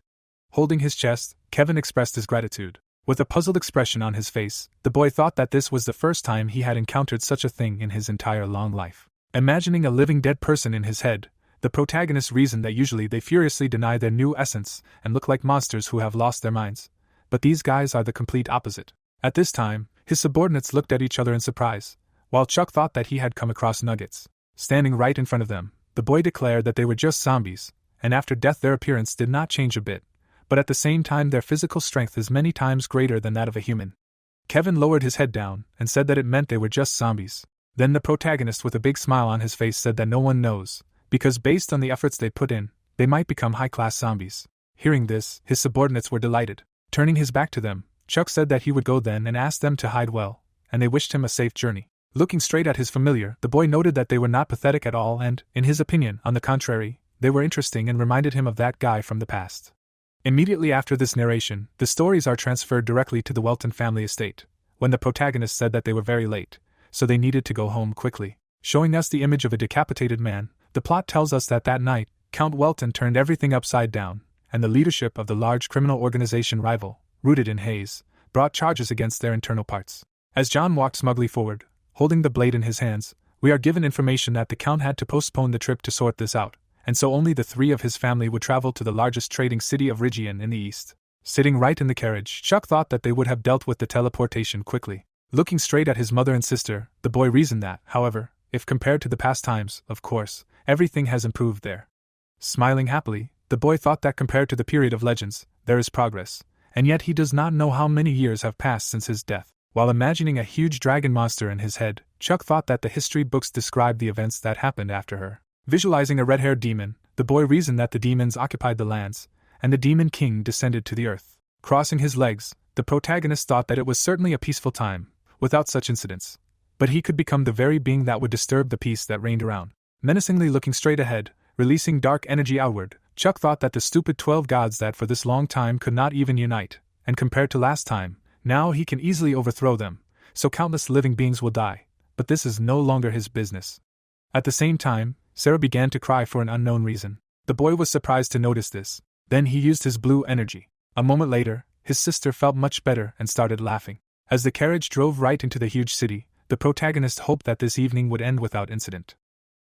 Speaker 1: Holding his chest, Kevin expressed his gratitude. With a puzzled expression on his face, the boy thought that this was the first time he had encountered such a thing in his entire long life. Imagining a living dead person in his head, the protagonist reasoned that usually they furiously deny their new essence and look like monsters who have lost their minds. But these guys are the complete opposite. At this time, his subordinates looked at each other in surprise, while Chuck thought that he had come across nuggets. Standing right in front of them, the boy declared that they were just zombies, and after death their appearance did not change a bit, but at the same time their physical strength is many times greater than that of a human. Kevin lowered his head down and said that it meant they were just zombies. Then the protagonist with a big smile on his face said that no one knows, because based on the efforts they put in, they might become high-class zombies. Hearing this, his subordinates were delighted. Turning his back to them, Chuck said that he would go then and asked them to hide well, and they wished him a safe journey. Looking straight at his familiar, the boy noted that they were not pathetic at all and, in his opinion, on the contrary, they were interesting and reminded him of that guy from the past. Immediately after this narration, the stories are transferred directly to the Welton family estate, when the protagonist said that they were very late, so they needed to go home quickly. Showing us the image of a decapitated man, the plot tells us that that night, Count Welton turned everything upside down, and the leadership of the large criminal organization rival, rooted in Hayes, brought charges against their internal parts. As John walked smugly forward, holding the blade in his hands, we are given information that the Count had to postpone the trip to sort this out, and so only the three of his family would travel to the largest trading city of Rigian in the east. Sitting right in the carriage, Chuck thought that they would have dealt with the teleportation quickly. Looking straight at his mother and sister, the boy reasoned that, however, if compared to the past times, of course, everything has improved there. Smiling happily, the boy thought that compared to the period of legends, there is progress, and yet he does not know how many years have passed since his death. While imagining a huge dragon monster in his head, Chuck thought that the history books described the events that happened after her. Visualizing a red-haired demon, the boy reasoned that the demons occupied the lands, and the demon king descended to the earth. Crossing his legs, the protagonist thought that it was certainly a peaceful time, without such incidents. But he could become the very being that would disturb the peace that reigned around. Menacingly looking straight ahead, releasing dark energy outward, Chuck thought that the stupid 12 gods that for this long time could not even unite, and compared to last time, now he can easily overthrow them, so countless living beings will die, but this is no longer his business. At the same time, Sarah began to cry for an unknown reason. The boy was surprised to notice this. Then he used his blue energy. A moment later, his sister felt much better and started laughing. As the carriage drove right into the huge city, the protagonist hoped that this evening would end without incident.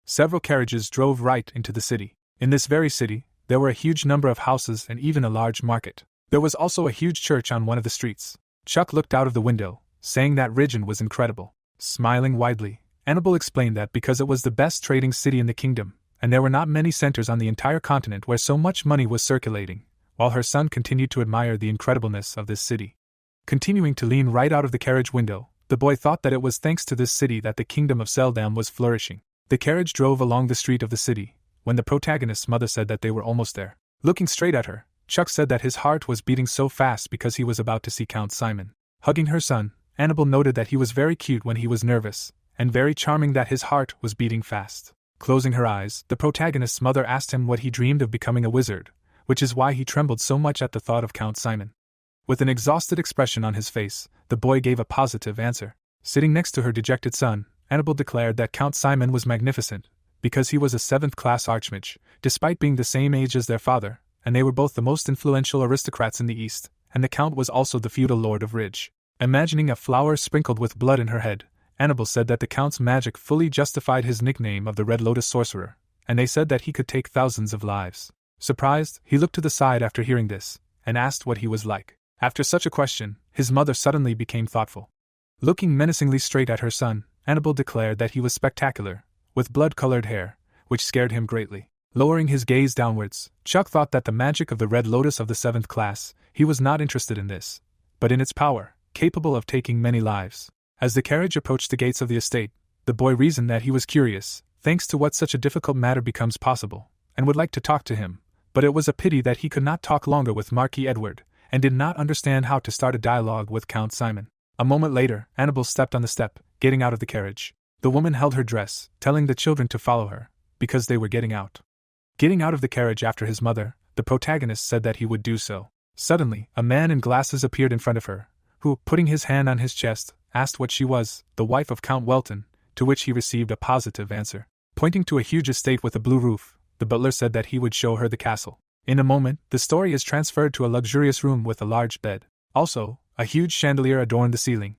Speaker 1: Several carriages drove right into the city. In this very city, there were a huge number of houses and even a large market. There was also a huge church on one of the streets. Chuck looked out of the window, saying that Rigian was incredible. Smiling widely, Annabelle explained that because it was the best trading city in the kingdom, and there were not many centers on the entire continent where so much money was circulating, while her son continued to admire the incredibleness of this city. Continuing to lean right out of the carriage window, the boy thought that it was thanks to this city that the kingdom of Seldam was flourishing. The carriage drove along the street of the city, when the protagonist's mother said that they were almost there. Looking straight at her, Chuck said that his heart was beating so fast because he was about to see Count Simon. Hugging her son, Annabelle noted that he was very cute when he was nervous, and very charming that his heart was beating fast. Closing her eyes, the protagonist's mother asked him what he dreamed of becoming a wizard, which is why he trembled so much at the thought of Count Simon. With an exhausted expression on his face, the boy gave a positive answer. Sitting next to her dejected son, Annabelle declared that Count Simon was magnificent, because he was a 7th-class archmage, despite being the same age as their father, and they were both the most influential aristocrats in the East, and the Count was also the feudal lord of Ridge. Imagining a flower sprinkled with blood in her head, Annabelle said that the Count's magic fully justified his nickname of the Red Lotus Sorcerer, and they said that he could take thousands of lives. Surprised, he looked to the side after hearing this, and asked what he was like. After such a question, his mother suddenly became thoughtful. Looking menacingly straight at her son, Annabelle declared that he was spectacular, with blood-colored hair, which scared him greatly. Lowering his gaze downwards, Chuck thought that the magic of the Red Lotus of the 7th class, he was not interested in this, but in its power, capable of taking many lives. As the carriage approached the gates of the estate, the boy reasoned that he was curious, thanks to what such a difficult matter becomes possible, and would like to talk to him, but it was a pity that he could not talk longer with Marquis Edward, and did not understand how to start a dialogue with Count Simon. A moment later, Annabelle stepped on the step, getting out of the carriage. The woman held her dress, telling the children to follow her, because they were getting out. Getting out of the carriage after his mother, the protagonist said that he would do so. Suddenly, a man in glasses appeared in front of her, who, putting his hand on his chest, asked what she was, the wife of Count Welton, to which he received a positive answer. Pointing to a huge estate with a blue roof, the butler said that he would show her the castle. In a moment, the story is transferred to a luxurious room with a large bed. Also, a huge chandelier adorned the ceiling.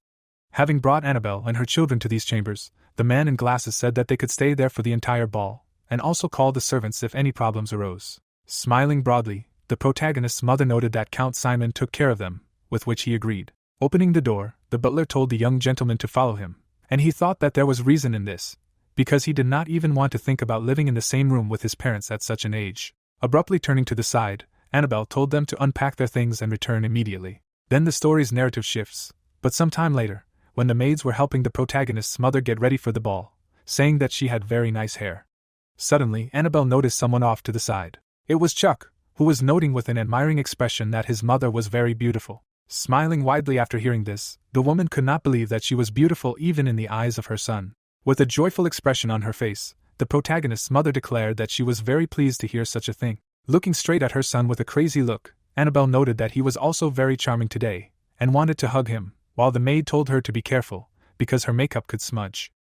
Speaker 1: Having brought Annabelle and her children to these chambers, the man in glasses said that they could stay there for the entire ball, and also called the servants if any problems arose. Smiling broadly, the protagonist's mother noted that Count Simon took care of them, with which he agreed. Opening the door, the butler told the young gentleman to follow him, and he thought that there was reason in this, because he did not even want to think about living in the same room with his parents at such an age. Abruptly turning to the side, Annabelle told them to unpack their things and return immediately. Then the story's narrative shifts, but some time later, when the maids were helping the protagonist's mother get ready for the ball, saying that she had very nice hair. Suddenly, Annabelle noticed someone off to the side. It was Chuck, who was noting with an admiring expression that his mother was very beautiful. Smiling widely after hearing this, the woman could not believe that she was beautiful even in the eyes of her son. With a joyful expression on her face, the protagonist's mother declared that she was very pleased to hear such a thing. Looking straight at her son with a crazy look, Annabelle noted that he was also very charming today, and wanted to hug him, while the maid told her to be careful, because her makeup could smudge.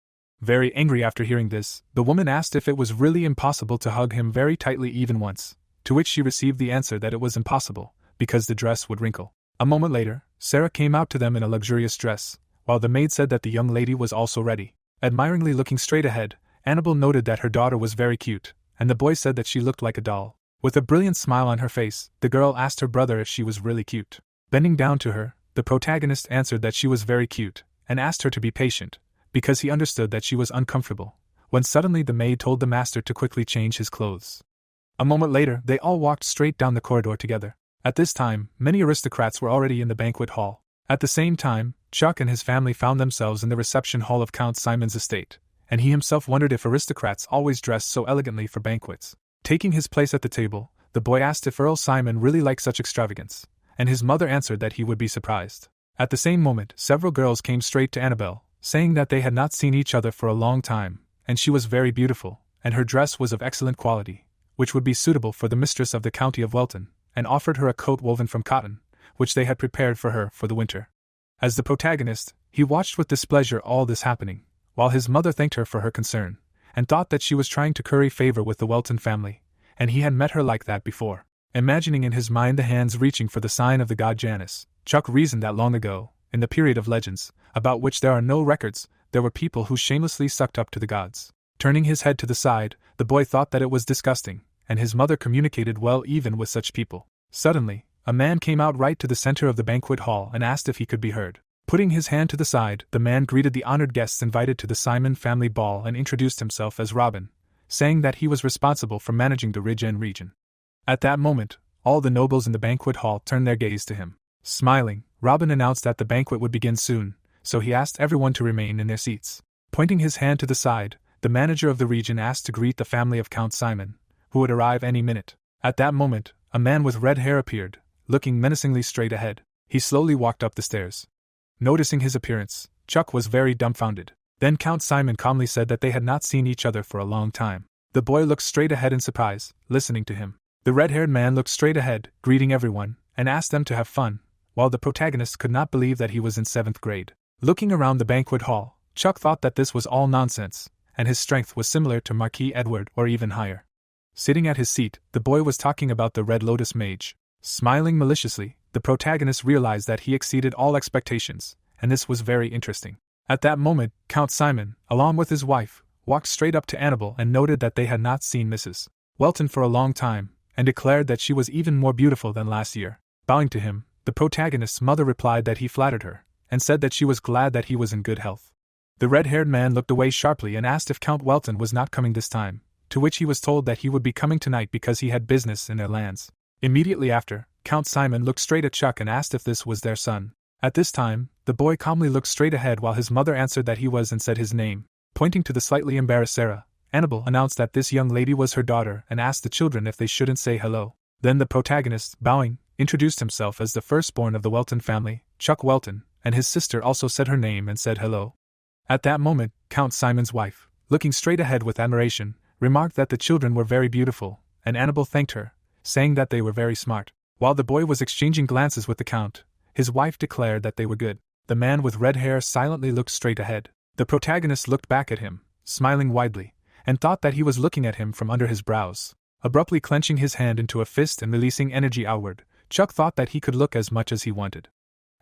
Speaker 1: Very angry after hearing this, the woman asked if it was really impossible to hug him very tightly even once, to which she received the answer that it was impossible, because the dress would wrinkle. A moment later, Sarah came out to them in a luxurious dress, while the maid said that the young lady was also ready. Admiringly looking straight ahead, Annabelle noted that her daughter was very cute, and the boy said that she looked like a doll. With a brilliant smile on her face, the girl asked her brother if she was really cute. Bending down to her, the protagonist answered that she was very cute, and asked her to be patient, because he understood that she was uncomfortable, when suddenly the maid told the master to quickly change his clothes. A moment later, they all walked straight down the corridor together. At this time, many aristocrats were already in the banquet hall. At the same time, Chuck and his family found themselves in the reception hall of Count Simon's estate, and he himself wondered if aristocrats always dressed so elegantly for banquets. Taking his place at the table, the boy asked if Earl Simon really liked such extravagance, and his mother answered that he would be surprised. At the same moment, several girls came straight to Annabelle, saying that they had not seen each other for a long time, and she was very beautiful, and her dress was of excellent quality, which would be suitable for the mistress of the county of Welton, and offered her a coat woven from cotton, which they had prepared for her for the winter. As the protagonist, he watched with displeasure all this happening, while his mother thanked her for her concern, and thought that she was trying to curry favor with the Welton family, and he had met her like that before. Imagining in his mind the hands reaching for the sign of the god Janus, Chuck reasoned that long ago, in the period of legends, about which there are no records, there were people who shamelessly sucked up to the gods. Turning his head to the side, the boy thought that it was disgusting, and his mother communicated well even with such people. Suddenly, a man came out right to the center of the banquet hall and asked if he could be heard. Putting his hand to the side, the man greeted the honored guests invited to the Simon family ball and introduced himself as Robin, saying that he was responsible for managing the Rigian region. At that moment, all the nobles in the banquet hall turned their gaze to him. Smiling, Robin announced that the banquet would begin soon, so he asked everyone to remain in their seats. Pointing his hand to the side, the manager of the region asked to greet the family of Count Simon, who would arrive any minute. At that moment, a man with red hair appeared, looking menacingly straight ahead. He slowly walked up the stairs. Noticing his appearance, Chuck was very dumbfounded. Then Count Simon calmly said that they had not seen each other for a long time. The boy looked straight ahead in surprise, listening to him. The red-haired man looked straight ahead, greeting everyone, and asked them to have fun, while the protagonist could not believe that he was in 7th grade. Looking around the banquet hall, Chuck thought that this was all nonsense, and his strength was similar to Marquis Edward or even higher. Sitting at his seat, the boy was talking about the Red Lotus Mage. Smiling maliciously, the protagonist realized that he exceeded all expectations, and this was very interesting. At that moment, Count Simon, along with his wife, walked straight up to Annabel and noted that they had not seen Mrs. Welton for a long time, and declared that she was even more beautiful than last year. Bowing to him, the protagonist's mother replied that he flattered her, and said that she was glad that he was in good health. The red-haired man looked away sharply and asked if Count Welton was not coming this time, to which he was told that he would be coming tonight because he had business in their lands. Immediately after, Count Simon looked straight at Chuck and asked if this was their son. At this time, the boy calmly looked straight ahead while his mother answered that he was and said his name. Pointing to the slightly embarrassed Sarah, Annabel announced that this young lady was her daughter and asked the children if they shouldn't say hello. Then the protagonist, bowing, introduced himself as the firstborn of the Welton family, Chuck Welton, and his sister also said her name and said hello. At that moment, Count Simon's wife, looking straight ahead with admiration, remarked that the children were very beautiful, and Annabel thanked her, saying that they were very smart. While the boy was exchanging glances with the Count, his wife declared that they were good. The man with red hair silently looked straight ahead. The protagonist looked back at him, smiling widely, and thought that he was looking at him from under his brows. Abruptly clenching his hand into a fist and releasing energy outward, Chuck thought that he could look as much as he wanted.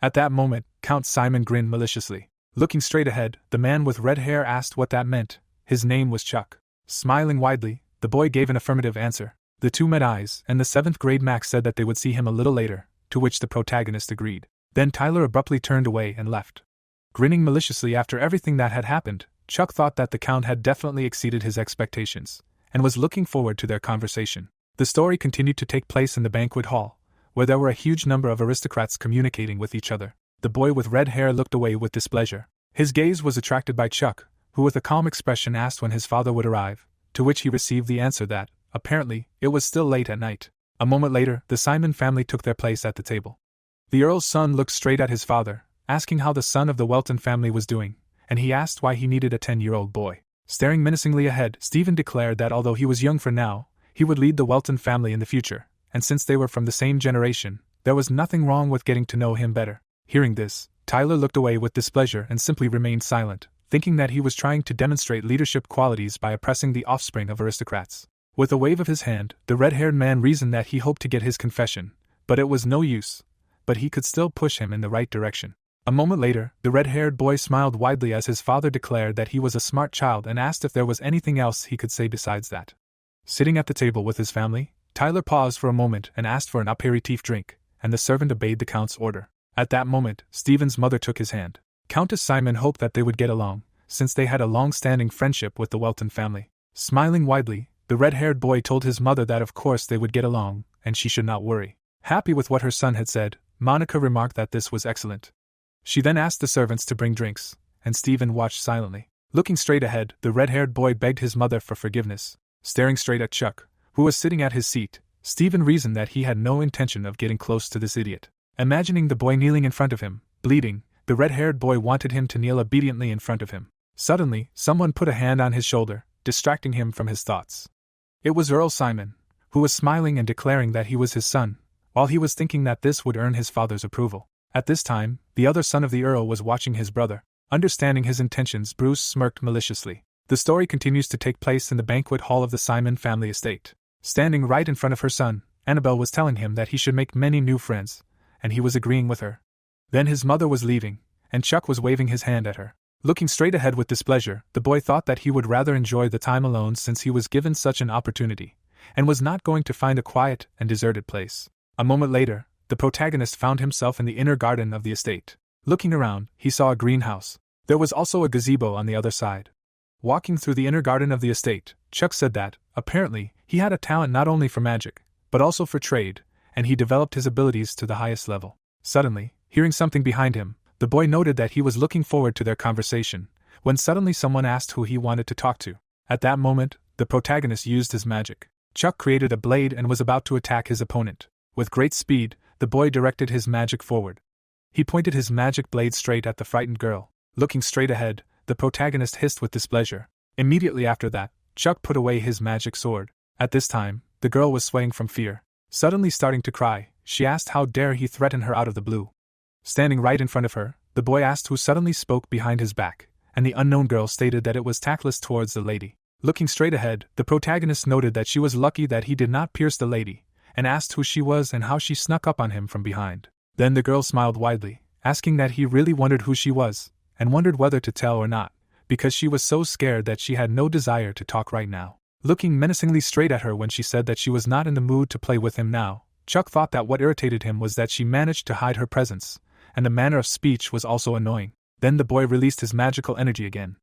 Speaker 1: At that moment, Count Simon grinned maliciously. Looking straight ahead, the man with red hair asked what that meant. His name was Chuck. Smiling widely, the boy gave an affirmative answer. The two met eyes, and the 7th grade Max said that they would see him a little later, to which the protagonist agreed. Then Tyler abruptly turned away and left. Grinning maliciously after everything that had happened, Chuck thought that the Count had definitely exceeded his expectations, and was looking forward to their conversation. The story continued to take place in the banquet hall, where there were a huge number of aristocrats communicating with each other. The boy with red hair looked away with displeasure. His gaze was attracted by Chuck, who with a calm expression asked when his father would arrive, to which he received the answer that, apparently, it was still late at night. A moment later, the Simon family took their place at the table. The Earl's son looked straight at his father, asking how the son of the Welton family was doing, and he asked why he needed a 10-year-old boy. Staring menacingly ahead, Stephen declared that although he was young for now, he would lead the Welton family in the future, and since they were from the same generation, there was nothing wrong with getting to know him better. Hearing this, Tyler looked away with displeasure and simply remained silent, thinking that he was trying to demonstrate leadership qualities by oppressing the offspring of aristocrats. With a wave of his hand, the red-haired man reasoned that he hoped to get his confession, but it was no use, but he could still push him in the right direction. A moment later, the red-haired boy smiled widely as his father declared that he was a smart child and asked if there was anything else he could say besides that. Sitting at the table with his family, Tyler paused for a moment and asked for an aperitif drink, and the servant obeyed the Count's order. At that moment, Stephen's mother took his hand. Countess Simon hoped that they would get along, since they had a long-standing friendship with the Welton family. Smiling widely, the red-haired boy told his mother that of course they would get along, and she should not worry. Happy with what her son had said, Monica remarked that this was excellent. She then asked the servants to bring drinks, and Stephen watched silently. Looking straight ahead, the red-haired boy begged his mother for forgiveness. Staring straight at Chuck, who was sitting at his seat, Stephen reasoned that he had no intention of getting close to this idiot. Imagining the boy kneeling in front of him, bleeding, the red-haired boy wanted him to kneel obediently in front of him. Suddenly, someone put a hand on his shoulder, distracting him from his thoughts. It was Earl Simon, who was smiling and declaring that he was his son, while he was thinking that this would earn his father's approval. At this time, the other son of the Earl was watching his brother. Understanding his intentions, Bruce smirked maliciously. The story continues to take place in the banquet hall of the Simon family estate. Standing right in front of her son, Annabel was telling him that he should make many new friends, and he was agreeing with her. Then his mother was leaving, and Chuck was waving his hand at her. Looking straight ahead with displeasure, the boy thought that he would rather enjoy the time alone since he was given such an opportunity, and was not going to find a quiet and deserted place. A moment later, the protagonist found himself in the inner garden of the estate. Looking around, he saw a greenhouse. There was also a gazebo on the other side. Walking through the inner garden of the estate, Chuck said that, apparently, he had a talent not only for magic, but also for trade, and he developed his abilities to the highest level. Suddenly, hearing something behind him, the boy noted that he was looking forward to their conversation, when suddenly someone asked who he wanted to talk to. At that moment, the protagonist used his magic. Chuck created a blade and was about to attack his opponent. With great speed, the boy directed his magic forward. He pointed his magic blade straight at the frightened girl. Looking straight ahead, the protagonist hissed with displeasure. Immediately after that, Chuck put away his magic sword. At this time, the girl was swaying from fear. Suddenly starting to cry, she asked how dare he threaten her out of the blue. Standing right in front of her, the boy asked who suddenly spoke behind his back, and the unknown girl stated that it was tactless towards the lady. Looking straight ahead, the protagonist noted that she was lucky that he did not pierce the lady, and asked who she was and how she snuck up on him from behind. Then the girl smiled widely, asking that he really wondered who she was, and wondered whether to tell or not, because she was so scared that she had no desire to talk right now. Looking menacingly straight at her when she said that she was not in the mood to play with him now, Chuck thought that what irritated him was that she managed to hide her presence, and the manner of speech was also annoying. Then the boy released his magical energy again.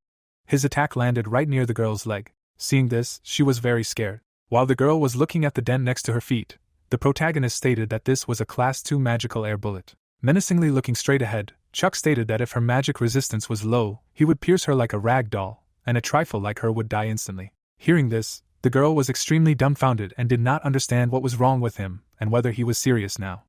Speaker 1: His attack landed right near the girl's leg. Seeing this, she was very scared. While the girl was looking at the dent next to her feet, the protagonist stated that this was a Class 2 magical air bullet. Menacingly looking straight ahead, Chuck stated that if her magic resistance was low, he would pierce her like a rag doll, and a trifle like her would die instantly. Hearing this, the girl was extremely dumbfounded and did not understand what was wrong with him and whether he was serious now.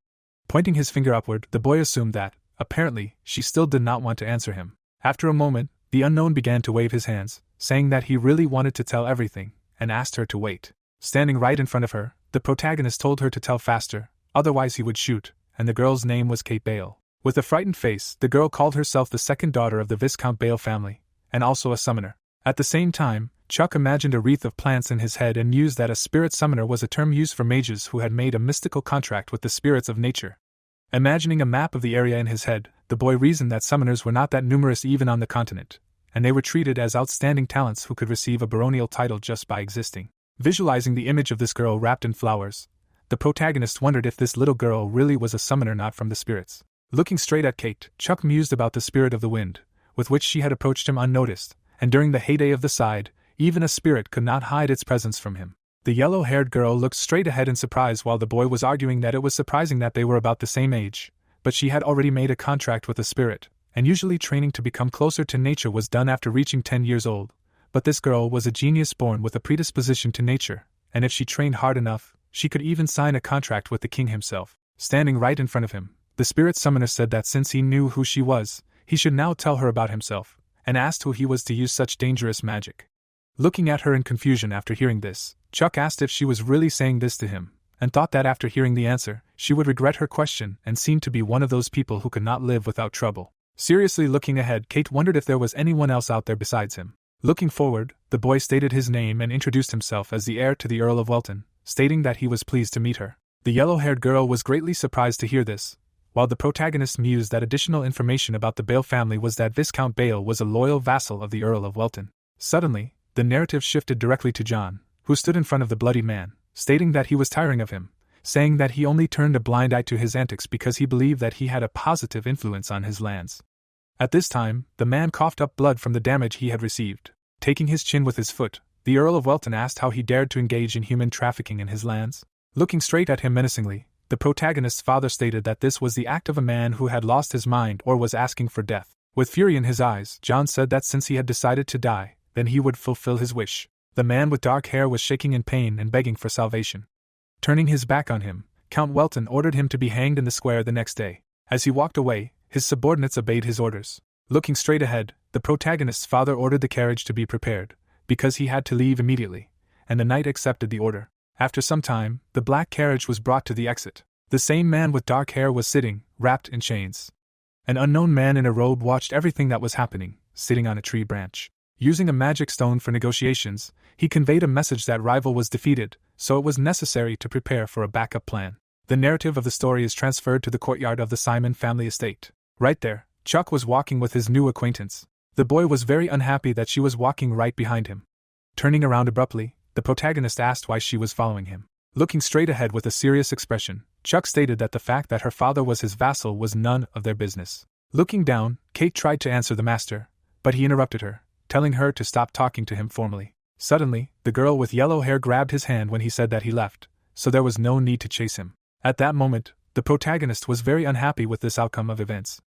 Speaker 1: Pointing his finger upward, the boy assumed that, apparently, she still did not want to answer him. After a moment, the unknown began to wave his hands, saying that he really wanted to tell everything, and asked her to wait. Standing right in front of her, the protagonist told her to tell faster, otherwise he would shoot, and the girl's name was Kate Bale. With a frightened face, the girl called herself the second daughter of the Viscount Bale family, and also a summoner. At the same time, Chuck imagined a wreath of plants in his head and mused that a spirit summoner was a term used for mages who had made a mystical contract with the spirits of nature. Imagining a map of the area in his head, the boy reasoned that summoners were not that numerous even on the continent, and they were treated as outstanding talents who could receive a baronial title just by existing. Visualizing the image of this girl wrapped in flowers, the protagonist wondered if this little girl really was a summoner not from the spirits. Looking straight at Kate, Chuck mused about the spirit of the wind, with which she had approached him unnoticed, and during the heyday of the side, even a spirit could not hide its presence from him. The yellow-haired girl looked straight ahead in surprise while the boy was arguing that it was surprising that they were about the same age, but she had already made a contract with a spirit, and usually training to become closer to nature was done after reaching 10 years old. But this girl was a genius born with a predisposition to nature, and if she trained hard enough, she could even sign a contract with the king himself. Standing right in front of him, the spirit summoner said that since he knew who she was, he should now tell her about himself, and asked who he was to use such dangerous magic. Looking at her in confusion after hearing this, Chuck asked if she was really saying this to him, and thought that after hearing the answer, she would regret her question and seemed to be one of those people who could not live without trouble. Seriously looking ahead, Kate wondered if there was anyone else out there besides him. Looking forward, the boy stated his name and introduced himself as the heir to the Earl of Welton, stating that he was pleased to meet her. The yellow-haired girl was greatly surprised to hear this, while the protagonist mused that additional information about the Bale family was that Viscount Bale was a loyal vassal of the Earl of Welton. Suddenly, the narrative shifted directly to John, who stood in front of the bloody man, stating that he was tiring of him, saying that he only turned a blind eye to his antics because he believed that he had a positive influence on his lands. At this time, the man coughed up blood from the damage he had received. Taking his chin with his foot, the Earl of Welton asked how he dared to engage in human trafficking in his lands. Looking straight at him menacingly, the protagonist's father stated that this was the act of a man who had lost his mind or was asking for death. With fury in his eyes, John said that since he had decided to die, then he would fulfill his wish. The man with dark hair was shaking in pain and begging for salvation. Turning his back on him, Count Welton ordered him to be hanged in the square the next day. As he walked away, his subordinates obeyed his orders. Looking straight ahead, the protagonist's father ordered the carriage to be prepared, because he had to leave immediately, and the knight accepted the order. After some time, the black carriage was brought to the exit. The same man with dark hair was sitting, wrapped in chains. An unknown man in a robe watched everything that was happening, sitting on a tree branch. Using a magic stone for negotiations, he conveyed a message that rival was defeated, so it was necessary to prepare for a backup plan. The narrative of the story is transferred to the courtyard of the Simon family estate. Right there, Chuck was walking with his new acquaintance. The boy was very unhappy that she was walking right behind him. Turning around abruptly, the protagonist asked why she was following him. Looking straight ahead with a serious expression, Chuck stated that the fact that her father was his vassal was none of their business. Looking down, Kate tried to answer the master, but he interrupted her, telling her to stop talking to him formally. Suddenly, the girl with yellow hair grabbed his hand when he said that he left, so there was no need to chase him. At that moment, the protagonist was very unhappy with this outcome of events.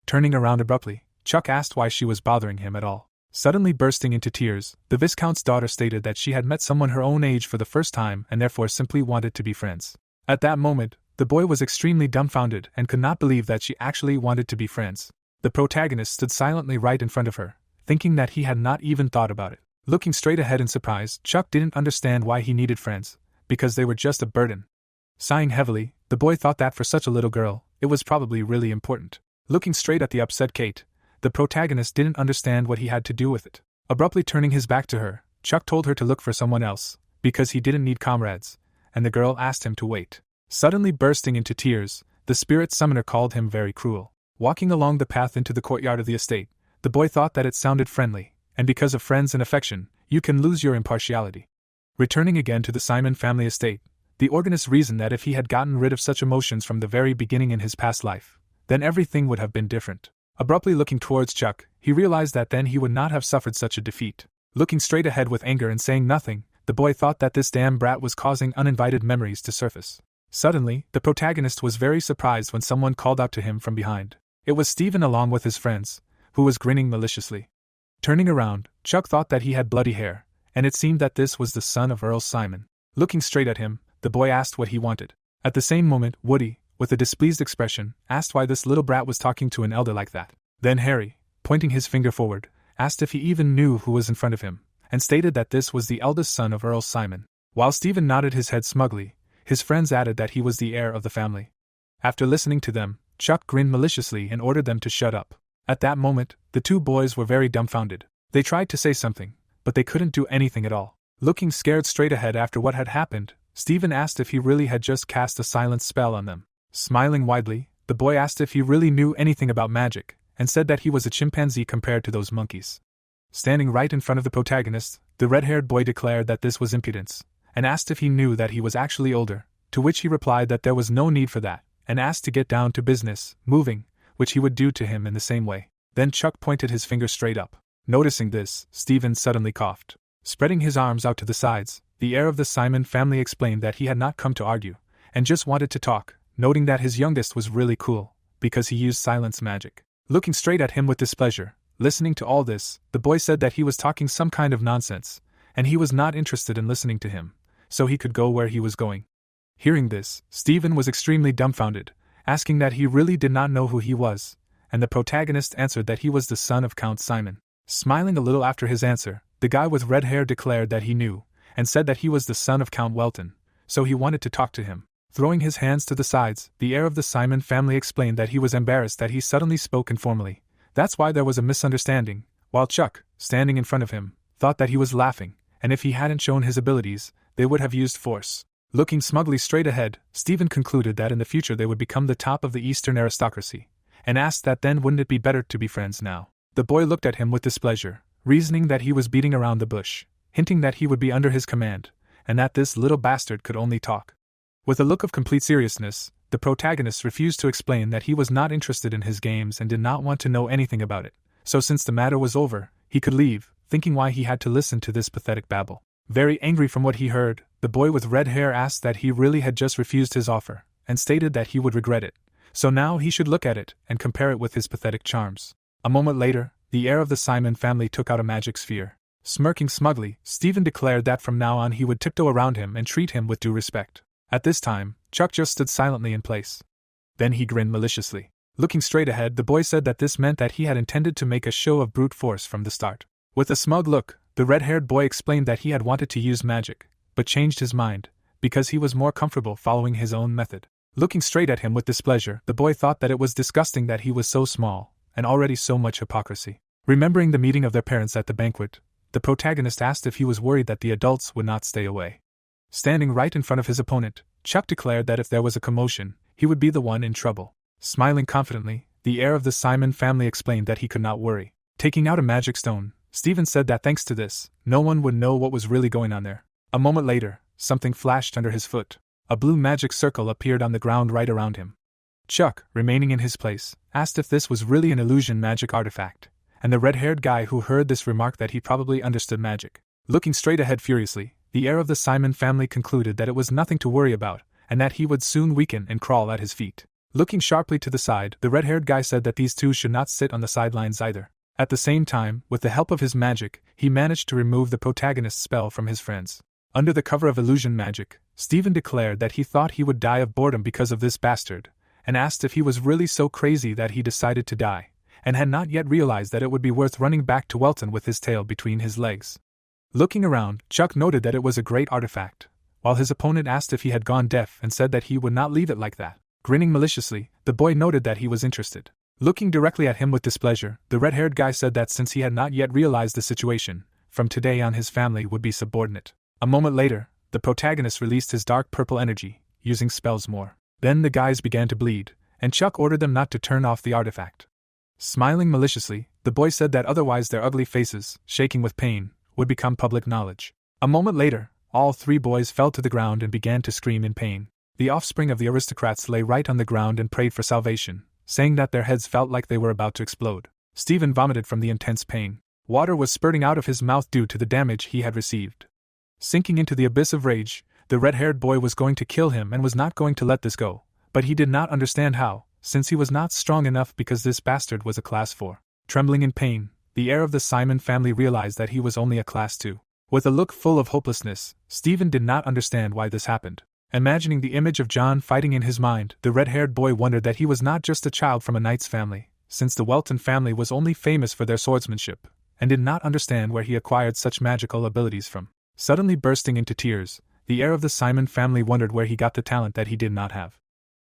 Speaker 1: Turning around abruptly, Chuck asked why she was bothering him at all. Suddenly bursting into tears, the Viscount's daughter stated that she had met someone her own age for the first time and therefore simply wanted to be friends. At that moment, the boy was extremely dumbfounded and could not believe that she actually wanted to be friends. The protagonist stood silently right in front of her, thinking that he had not even thought about it. Looking straight ahead in surprise, Chuck didn't understand why he needed friends, because they were just a burden. Sighing heavily, the boy thought that for such a little girl, it was probably really important. Looking straight at the upset Kate, the protagonist didn't understand what he had to do with it. Abruptly turning his back to her, Chuck told her to look for someone else, because he didn't need comrades, and the girl asked him to wait. Suddenly bursting into tears, the spirit summoner called him very cruel. Walking along the path into the courtyard of the estate, the boy thought that it sounded friendly, and because of friends and affection, you can lose your impartiality. Returning again to the Simon family estate, the organist reasoned that if he had gotten rid of such emotions from the very beginning in his past life, then everything would have been different. Abruptly looking towards Chuck, he realized that then he would not have suffered such a defeat. Looking straight ahead with anger and saying nothing, the boy thought that this damn brat was causing uninvited memories to surface. Suddenly, the protagonist was very surprised when someone called out to him from behind. It was Stephen along with his friends, who was grinning maliciously. Turning around, Chuck thought that he had bloody hair, and it seemed that this was the son of Earl Simon. Looking straight at him, the boy asked what he wanted. At the same moment, Woody, with a displeased expression, asked why this little brat was talking to an elder like that. Then Harry, pointing his finger forward, asked if he even knew who was in front of him, and stated that this was the eldest son of Earl Simon. While Stephen nodded his head smugly, his friends added that he was the heir of the family. After listening to them, Chuck grinned maliciously and ordered them to shut up. At that moment, the two boys were very dumbfounded. They tried to say something, but they couldn't do anything at all. Looking scared straight ahead after what had happened, Stephen asked if he really had just cast a silence spell on them. Smiling widely, the boy asked if he really knew anything about magic, and said that he was a chimpanzee compared to those monkeys. Standing right in front of the protagonist, the red-haired boy declared that this was impudence, and asked if he knew that he was actually older, to which he replied that there was no need for that, and asked to get down to business, moving, which he would do to him in the same way. Then Chuck pointed his finger straight up. Noticing this, Stephen suddenly coughed. Spreading his arms out to the sides, the heir of the Simon family explained that he had not come to argue, and just wanted to talk, noting that his youngest was really cool, because he used silence magic. Looking straight at him with displeasure, listening to all this, the boy said that he was talking some kind of nonsense, and he was not interested in listening to him, so he could go where he was going. Hearing this, Stephen was extremely dumbfounded, asking that he really did not know who he was, and the protagonist answered that he was the son of Count Simon. Smiling a little after his answer, the guy with red hair declared that he knew, and said that he was the son of Count Welton, so he wanted to talk to him. Throwing his hands to the sides, the heir of the Simon family explained that he was embarrassed that he suddenly spoke informally. That's why there was a misunderstanding, while Chuck, standing in front of him, thought that he was laughing, and if he hadn't shown his abilities, they would have used force. Looking smugly straight ahead, Stephen concluded that in the future they would become the top of the Eastern aristocracy, and asked that then wouldn't it be better to be friends now. The boy looked at him with displeasure, reasoning that he was beating around the bush, hinting that he would be under his command, and that this little bastard could only talk. With a look of complete seriousness, the protagonist refused to explain that he was not interested in his games and did not want to know anything about it, so since the matter was over, he could leave, thinking why he had to listen to this pathetic babble. Very angry from what he heard, the boy with red hair asked that he really had just refused his offer, and stated that he would regret it, so now he should look at it and compare it with his pathetic charms. A moment later, the heir of the Simon family took out a magic sphere. Smirking smugly, Stephen declared that from now on he would tiptoe around him and treat him with due respect. At this time, Chuck just stood silently in place. Then he grinned maliciously. Looking straight ahead, the boy said that this meant that he had intended to make a show of brute force from the start. With a smug look, the red-haired boy explained that he had wanted to use magic, but changed his mind, because he was more comfortable following his own method. Looking straight at him with displeasure, the boy thought that it was disgusting that he was so small, and already so much hypocrisy. Remembering the meeting of their parents at the banquet, the protagonist asked if he was worried that the adults would not stay away. Standing right in front of his opponent, Chuck declared that if there was a commotion, he would be the one in trouble. Smiling confidently, the heir of the Simon family explained that he could not worry. Taking out a magic stone, Stephen said that thanks to this, no one would know what was really going on there. A moment later, something flashed under his foot. A blue magic circle appeared on the ground right around him. Chuck, remaining in his place, asked if this was really an illusion magic artifact, and the red-haired guy who heard this remarked that he probably understood magic. Looking straight ahead furiously, the heir of the Simon family concluded that it was nothing to worry about, and that he would soon weaken and crawl at his feet. Looking sharply to the side, the red-haired guy said that these two should not sit on the sidelines either. At the same time, with the help of his magic, he managed to remove the protagonist's spell from his friends. Under the cover of illusion magic, Stephen declared that he thought he would die of boredom because of this bastard, and asked if he was really so crazy that he decided to die, and had not yet realized that it would be worth running back to Welton with his tail between his legs. Looking around, Chuck noted that it was a great artifact, while his opponent asked if he had gone deaf and said that he would not leave it like that. Grinning maliciously, the boy noted that he was interested. Looking directly at him with displeasure, the red-haired guy said that since he had not yet realized the situation, from today on his family would be subordinate. A moment later, the protagonist released his dark purple energy, using spells more. Then the guys began to bleed, and Chuck ordered them not to turn off the artifact. Smiling maliciously, the boy said that otherwise their ugly faces, shaking with pain, would become public knowledge. A moment later, all 3 boys fell to the ground and began to scream in pain. The offspring of the aristocrats lay right on the ground and prayed for salvation, saying that their heads felt like they were about to explode. Stephen vomited from the intense pain. Water was spurting out of his mouth due to the damage he had received. Sinking into the abyss of rage, the red-haired boy was going to kill him and was not going to let this go, but he did not understand how, since he was not strong enough because this bastard was a Class 4. Trembling in pain, the heir of the Simon family realized that he was only a Class 2. With a look full of hopelessness, Stephen did not understand why this happened. Imagining the image of John fighting in his mind, the red-haired boy wondered that he was not just a child from a knight's family, since the Welton family was only famous for their swordsmanship, and did not understand where he acquired such magical abilities from. Suddenly bursting into tears, the heir of the Simon family wondered where he got the talent that he did not have.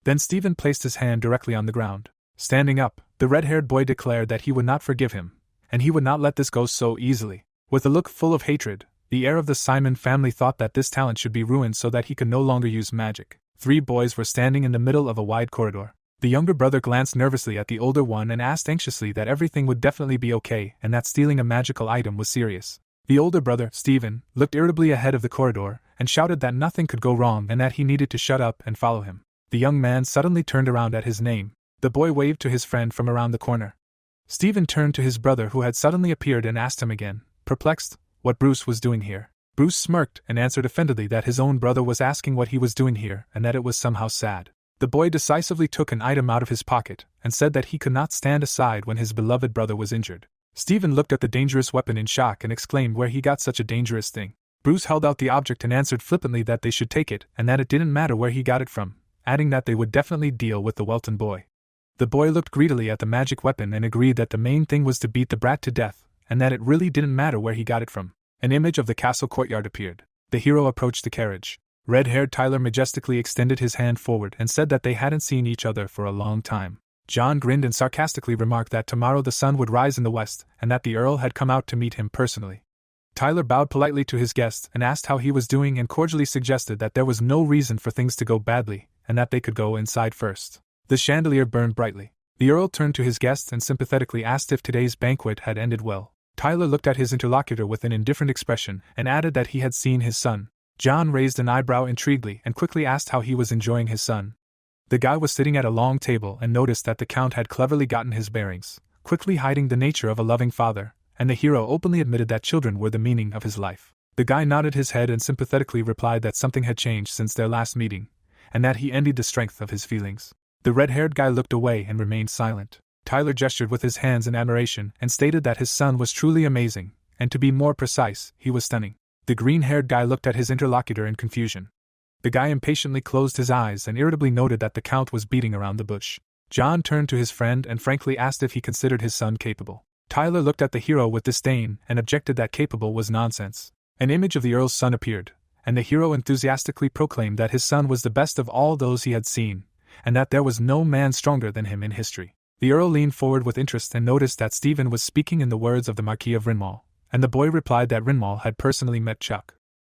Speaker 1: Then Stephen placed his hand directly on the ground. Standing up, the red-haired boy declared that he would not forgive him, and he would not let this go so easily. With a look full of hatred, the heir of the Simon family thought that this talent should be ruined so that he could no longer use magic. 3 boys were standing in the middle of a wide corridor. The younger brother glanced nervously at the older one and asked anxiously that everything would definitely be okay and that stealing a magical item was serious. The older brother, Stephen, looked irritably ahead of the corridor and shouted that nothing could go wrong and that he needed to shut up and follow him. The young man suddenly turned around at his name. The boy waved to his friend from around the corner. Stephen turned to his brother who had suddenly appeared and asked him again, perplexed, what Bruce was doing here. Bruce smirked and answered offendedly that his own brother was asking what he was doing here and that it was somehow sad. The boy decisively took an item out of his pocket and said that he could not stand aside when his beloved brother was injured. Stephen looked at the dangerous weapon in shock and exclaimed where he got such a dangerous thing. Bruce held out the object and answered flippantly that they should take it and that it didn't matter where he got it from, adding that they would definitely deal with the Welton boy. The boy looked greedily at the magic weapon and agreed that the main thing was to beat the brat to death, and that it really didn't matter where he got it from. An image of the castle courtyard appeared. The hero approached the carriage. Red-haired Tyler majestically extended his hand forward and said that they hadn't seen each other for a long time. John grinned and sarcastically remarked that tomorrow the sun would rise in the west and that the Earl had come out to meet him personally. Tyler bowed politely to his guest and asked how he was doing and cordially suggested that there was no reason for things to go badly and that they could go inside first. The chandelier burned brightly. The Earl turned to his guest and sympathetically asked if today's banquet had ended well. Tyler looked at his interlocutor with an indifferent expression and added that he had seen his son. John raised an eyebrow intriguedly and quickly asked how he was enjoying his son. The guy was sitting at a long table and noticed that the Count had cleverly gotten his bearings, quickly hiding the nature of a loving father, and the hero openly admitted that children were the meaning of his life. The guy nodded his head and sympathetically replied that something had changed since their last meeting, and that he envied the strength of his feelings. The red-haired guy looked away and remained silent. Tyler gestured with his hands in admiration and stated that his son was truly amazing, and to be more precise, he was stunning. The green-haired guy looked at his interlocutor in confusion. The guy impatiently closed his eyes and irritably noted that the Count was beating around the bush. John turned to his friend and frankly asked if he considered his son capable. Tyler looked at the hero with disdain and objected that capable was nonsense. An image of the Earl's son appeared, and the hero enthusiastically proclaimed that his son was the best of all those he had seen, and that there was no man stronger than him in history. The Earl leaned forward with interest and noticed that Stephen was speaking in the words of the Marquis of Rinmall, and the boy replied that Rinmall had personally met Chuck.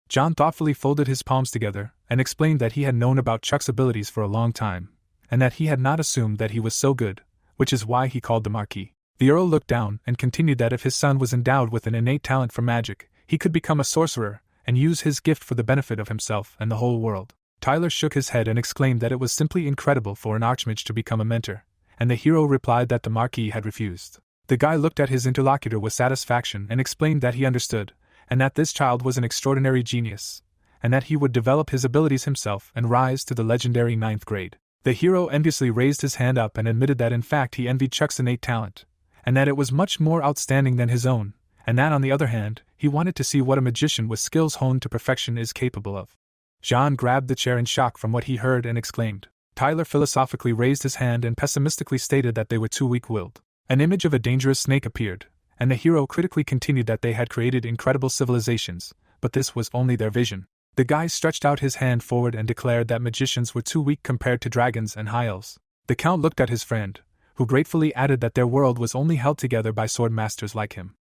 Speaker 1: John thoughtfully folded his palms together and explained that he had known about Chuck's abilities for a long time, and that he had not assumed that he was so good, which is why he called the Marquis. The Earl looked down and continued that if his son was endowed with an innate talent for magic, he could become a sorcerer and use his gift for the benefit of himself and the whole world. Tyler shook his head and exclaimed that it was simply incredible for an archmage to become a mentor, and the hero replied that the Marquis had refused. The guy looked at his interlocutor with satisfaction and explained that he understood, and that this child was an extraordinary genius, and that he would develop his abilities himself and rise to the legendary 9th grade. The hero enviously raised his hand up and admitted that in fact he envied Chuck's innate talent, and that it was much more outstanding than his own, and that on the other hand, he wanted to see what a magician with skills honed to perfection is capable of. John grabbed the chair in shock from what he heard and exclaimed. Tyler philosophically raised his hand and pessimistically stated that they were too weak-willed. An image of a dangerous snake appeared, and the hero critically continued that they had created incredible civilizations, but this was only their vision. The guy stretched out his hand forward and declared that magicians were too weak compared to dragons and high elves. The Count looked at his friend, who gratefully added that their world was only held together by sword masters like him.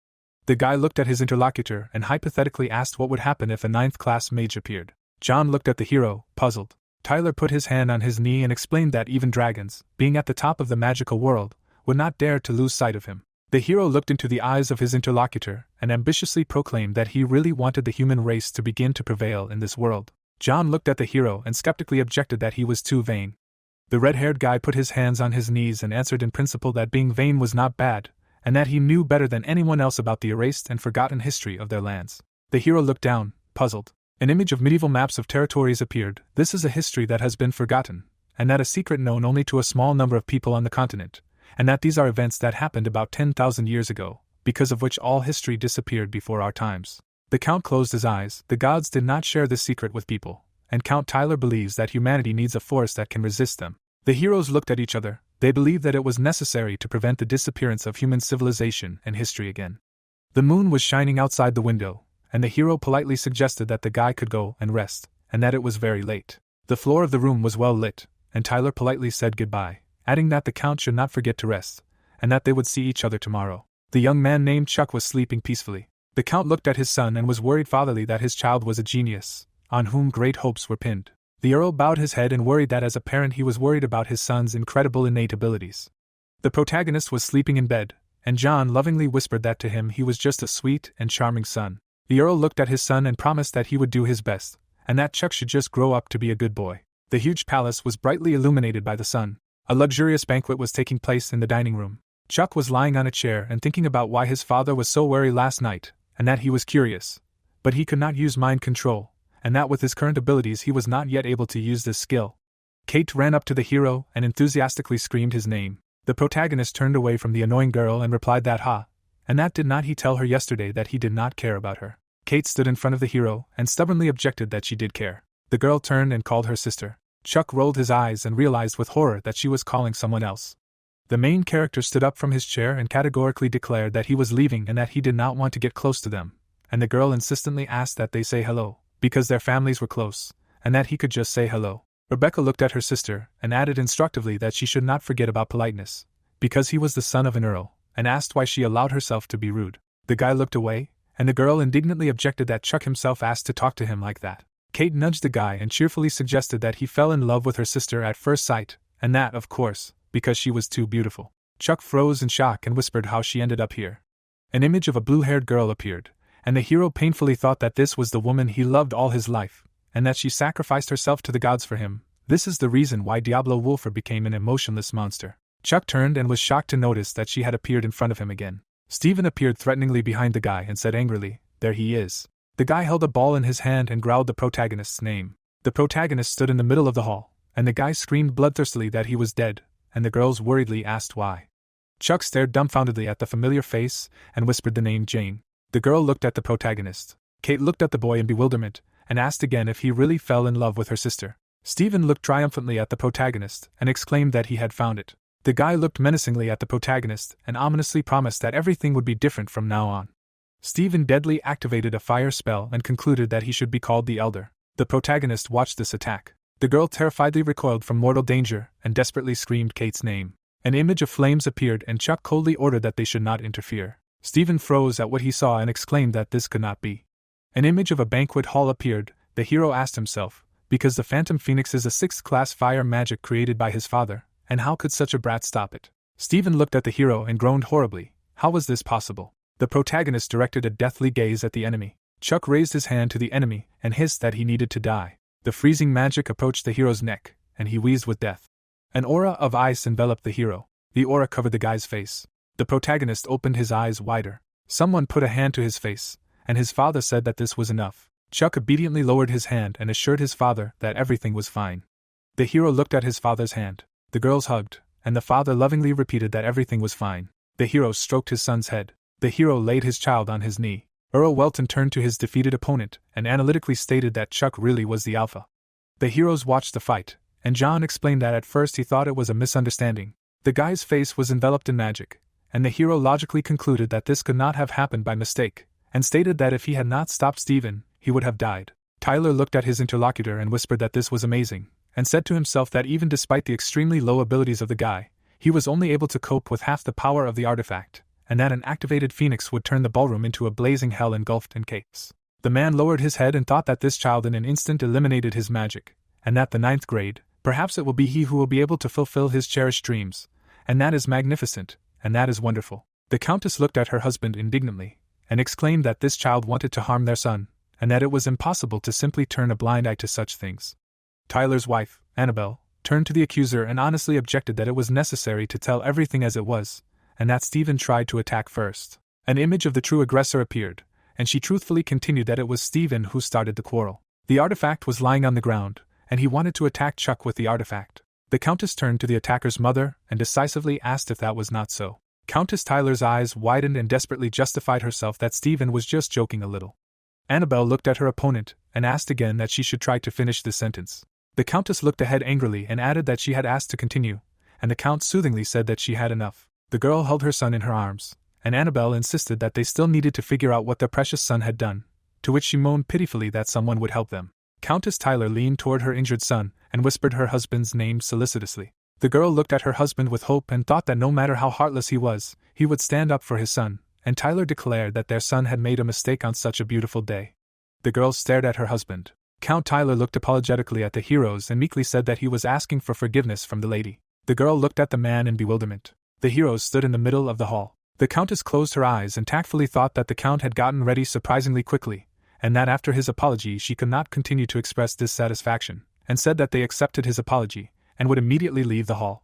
Speaker 1: The guy looked at his interlocutor and hypothetically asked what would happen if a 9th-class mage appeared. John looked at the hero, puzzled. Tyler put his hand on his knee and explained that even dragons, being at the top of the magical world, would not dare to lose sight of him. The hero looked into the eyes of his interlocutor and ambitiously proclaimed that he really wanted the human race to begin to prevail in this world. John looked at the hero and skeptically objected that he was too vain. The red-haired guy put his hands on his knees and answered in principle that being vain was not bad, and that he knew better than anyone else about the erased and forgotten history of their lands. The hero looked down, puzzled. An image of medieval maps of territories appeared. This is a history that has been forgotten, and that a secret known only to a small number of people on the continent, and that these are events that happened about 10,000 years ago, because of which all history disappeared before our times. The Count closed his eyes. The gods did not share this secret with people, and Count Tyler believes that humanity needs a force that can resist them. The heroes looked at each other. They believed that it was necessary to prevent the disappearance of human civilization and history again. The moon was shining outside the window, and the hero politely suggested that the guy could go and rest, and that it was very late. The floor of the room was well lit, and Tyler politely said goodbye, adding that the Count should not forget to rest, and that they would see each other tomorrow. The young man named Chuck was sleeping peacefully. The Count looked at his son and was worried fatherly that his child was a genius, on whom great hopes were pinned. The Earl bowed his head and worried that as a parent he was worried about his son's incredible innate abilities. The protagonist was sleeping in bed, and John lovingly whispered that to him he was just a sweet and charming son. The Earl looked at his son and promised that he would do his best, and that Chuck should just grow up to be a good boy. The huge palace was brightly illuminated by the sun. A luxurious banquet was taking place in the dining room. Chuck was lying on a chair and thinking about why his father was so wary last night, and that he was curious, but he could not use mind control, and that with his current abilities he was not yet able to use this skill. Kate ran up to the hero and enthusiastically screamed his name. The protagonist turned away from the annoying girl and replied that and that did not he tell her yesterday that he did not care about her. Kate stood in front of the hero and stubbornly objected that she did care. The girl turned and called her sister. Chuck rolled his eyes and realized with horror that she was calling someone else. The main character stood up from his chair and categorically declared that he was leaving and that he did not want to get close to them, and the girl insistently asked that they say hello, because their families were close, and that he could just say hello. Rebecca looked at her sister and added instructively that she should not forget about politeness, because he was the son of an earl, and asked why she allowed herself to be rude. The guy looked away, and the girl indignantly objected that Chuck himself asked to talk to him like that. Kate nudged the guy and cheerfully suggested that he fell in love with her sister at first sight, and that, of course, because she was too beautiful. Chuck froze in shock and whispered how she ended up here. An image of a blue-haired girl appeared, and the hero painfully thought that this was the woman he loved all his life, and that she sacrificed herself to the gods for him. This is the reason why Diablo Wolfer became an emotionless monster. Chuck turned and was shocked to notice that she had appeared in front of him again. Stephen appeared threateningly behind the guy and said angrily, "There he is." The guy held a ball in his hand and growled the protagonist's name. The protagonist stood in the middle of the hall, and the guy screamed bloodthirstily that he was dead, and the girls worriedly asked why. Chuck stared dumbfoundedly at the familiar face and whispered the name Jane. The girl looked at the protagonist. Kate looked at the boy in bewilderment and asked again if he really fell in love with her sister. Stephen looked triumphantly at the protagonist and exclaimed that he had found it. The guy looked menacingly at the protagonist and ominously promised that everything would be different from now on. Stephen deadly activated a fire spell and concluded that he should be called the Elder. The protagonist watched this attack. The girl terrifiedly recoiled from mortal danger and desperately screamed Kate's name. An image of flames appeared and Chuck coldly ordered that they should not interfere. Stephen froze at what he saw and exclaimed that this could not be. An image of a banquet hall appeared. The hero asked himself, because the Phantom Phoenix is a 6th-class fire magic created by his father, and how could such a brat stop it? Stephen looked at the hero and groaned horribly. How was this possible? The protagonist directed a deathly gaze at the enemy. Chuck raised his hand to the enemy and hissed that he needed to die. The freezing magic approached the hero's neck, and he wheezed with death. An aura of ice enveloped the hero. The aura covered the guy's face. The protagonist opened his eyes wider. Someone put a hand to his face, and his father said that this was enough. Chuck obediently lowered his hand and assured his father that everything was fine. The hero looked at his father's hand. The girls hugged, and the father lovingly repeated that everything was fine. The hero stroked his son's head. The hero laid his child on his knee. Earl Welton turned to his defeated opponent and analytically stated that Chuck really was the alpha. The heroes watched the fight, and John explained that at first he thought it was a misunderstanding. The guy's face was enveloped in magic, and the hero logically concluded that this could not have happened by mistake, and stated that if he had not stopped Stephen, he would have died. Tyler looked at his interlocutor and whispered that this was amazing, and said to himself that even despite the extremely low abilities of the guy, he was only able to cope with half the power of the artifact, and that an activated phoenix would turn the ballroom into a blazing hell engulfed in chaos. The man lowered his head and thought that this child in an instant eliminated his magic, and at the 9th grade, perhaps it will be he who will be able to fulfill his cherished dreams, and that is magnificent, and that is wonderful. The Countess looked at her husband indignantly, and exclaimed that this child wanted to harm their son, and that it was impossible to simply turn a blind eye to such things. Tyler's wife, Annabelle, turned to the accuser and honestly objected that it was necessary to tell everything as it was, and that Stephen tried to attack first. An image of the true aggressor appeared, and she truthfully continued that it was Stephen who started the quarrel. The artifact was lying on the ground, and he wanted to attack Chuck with the artifact. The Countess turned to the attacker's mother and decisively asked if that was not so. Countess Tyler's eyes widened and desperately justified herself that Stephen was just joking a little. Annabelle looked at her opponent and asked again that she should try to finish the sentence. The Countess looked ahead angrily and added that she had asked to continue, and the Count soothingly said that she had enough. The girl held her son in her arms, and Annabelle insisted that they still needed to figure out what their precious son had done, to which she moaned pitifully that someone would help them. Countess Tyler leaned toward her injured son and whispered her husband's name solicitously. The girl looked at her husband with hope and thought that no matter how heartless he would stand up for his son, and Tyler declared that their son had made a mistake on such a beautiful day. The girl stared at her husband. Count Tyler looked apologetically at the heroes and meekly said that he was asking for forgiveness from the lady. The girl looked at the man in bewilderment. The heroes stood in the middle of the hall. The Countess closed her eyes and tactfully thought that the Count had gotten ready surprisingly quickly, and that after his apology she could not continue to express dissatisfaction, and said that they accepted his apology, and would immediately leave the hall.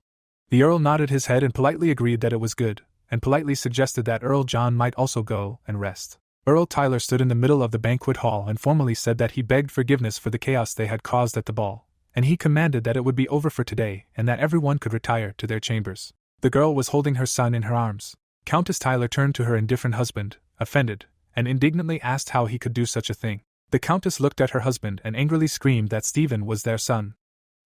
Speaker 1: The Earl nodded his head and politely agreed that it was good, and politely suggested that Earl John might also go and rest. Earl Tyler stood in the middle of the banquet hall and formally said that he begged forgiveness for the chaos they had caused at the ball, and he commanded that it would be over for today and that everyone could retire to their chambers. The girl was holding her son in her arms. Countess Tyler turned to her indifferent husband, offended, and indignantly asked how he could do such a thing. The Countess looked at her husband and angrily screamed that Stephen was their son.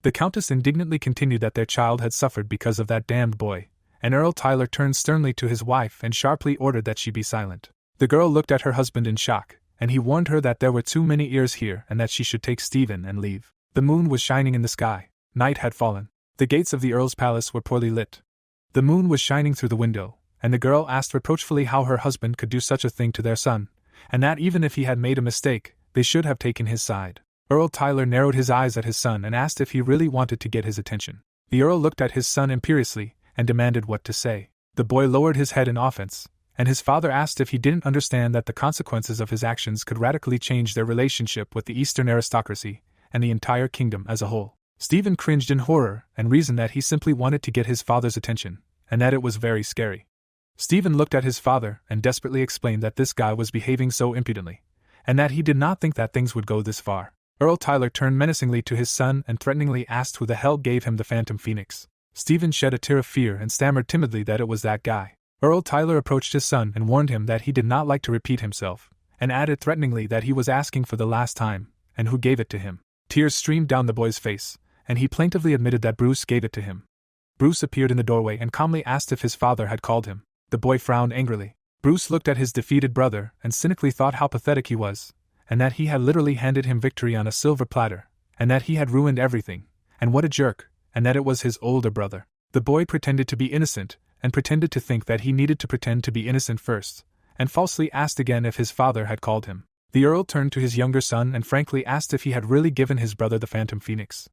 Speaker 1: The Countess indignantly continued that their child had suffered because of that damned boy, and Earl Tyler turned sternly to his wife and sharply ordered that she be silent. The girl looked at her husband in shock, and he warned her that there were too many ears here and that she should take Stephen and leave. The moon was shining in the sky. Night had fallen. The gates of the Earl's palace were poorly lit. The moon was shining through the window, and the girl asked reproachfully how her husband could do such a thing to their son, and that even if he had made a mistake, they should have taken his side. Earl Tyler narrowed his eyes at his son and asked if he really wanted to get his attention. The Earl looked at his son imperiously and demanded what to say. The boy lowered his head in offense, and his father asked if he didn't understand that the consequences of his actions could radically change their relationship with the Eastern aristocracy and the entire kingdom as a whole. Stephen cringed in horror and reasoned that he simply wanted to get his father's attention, and that it was very scary. Stephen looked at his father and desperately explained that this guy was behaving so impudently, and that he did not think that things would go this far. Earl Tyler turned menacingly to his son and threateningly asked who the hell gave him the Phantom Phoenix. Stephen shed a tear of fear and stammered timidly that it was that guy. Earl Tyler approached his son and warned him that he did not like to repeat himself, and added threateningly that he was asking for the last time, and who gave it to him. Tears streamed down the boy's face, and he plaintively admitted that Bruce gave it to him. Bruce appeared in the doorway and calmly asked if his father had called him. The boy frowned angrily. Bruce looked at his defeated brother and cynically thought how pathetic he was, and that he had literally handed him victory on a silver platter, and that he had ruined everything, and what a jerk, and that it was his older brother. The boy pretended to be innocent, and pretended to think that he needed to pretend to be innocent first, and falsely asked again if his father had called him. The Earl turned to his younger son and frankly asked if he had really given his brother the Phantom Phoenix.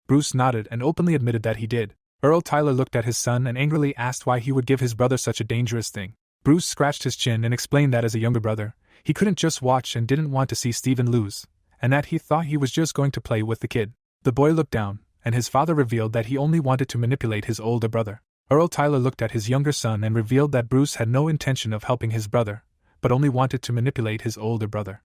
Speaker 1: Bruce nodded and openly admitted that he did. Earl Tyler looked at his son and angrily asked why he would give his brother such a dangerous thing. Bruce scratched his chin and explained that as a younger brother, he couldn't just watch and didn't want to see Stephen lose, and that he thought he was just going to play with the kid. The boy looked down, and his father revealed that he only wanted to manipulate his older brother. Earl Tyler looked at his younger son and revealed that Bruce had no intention of helping his brother, but only wanted to manipulate his older brother.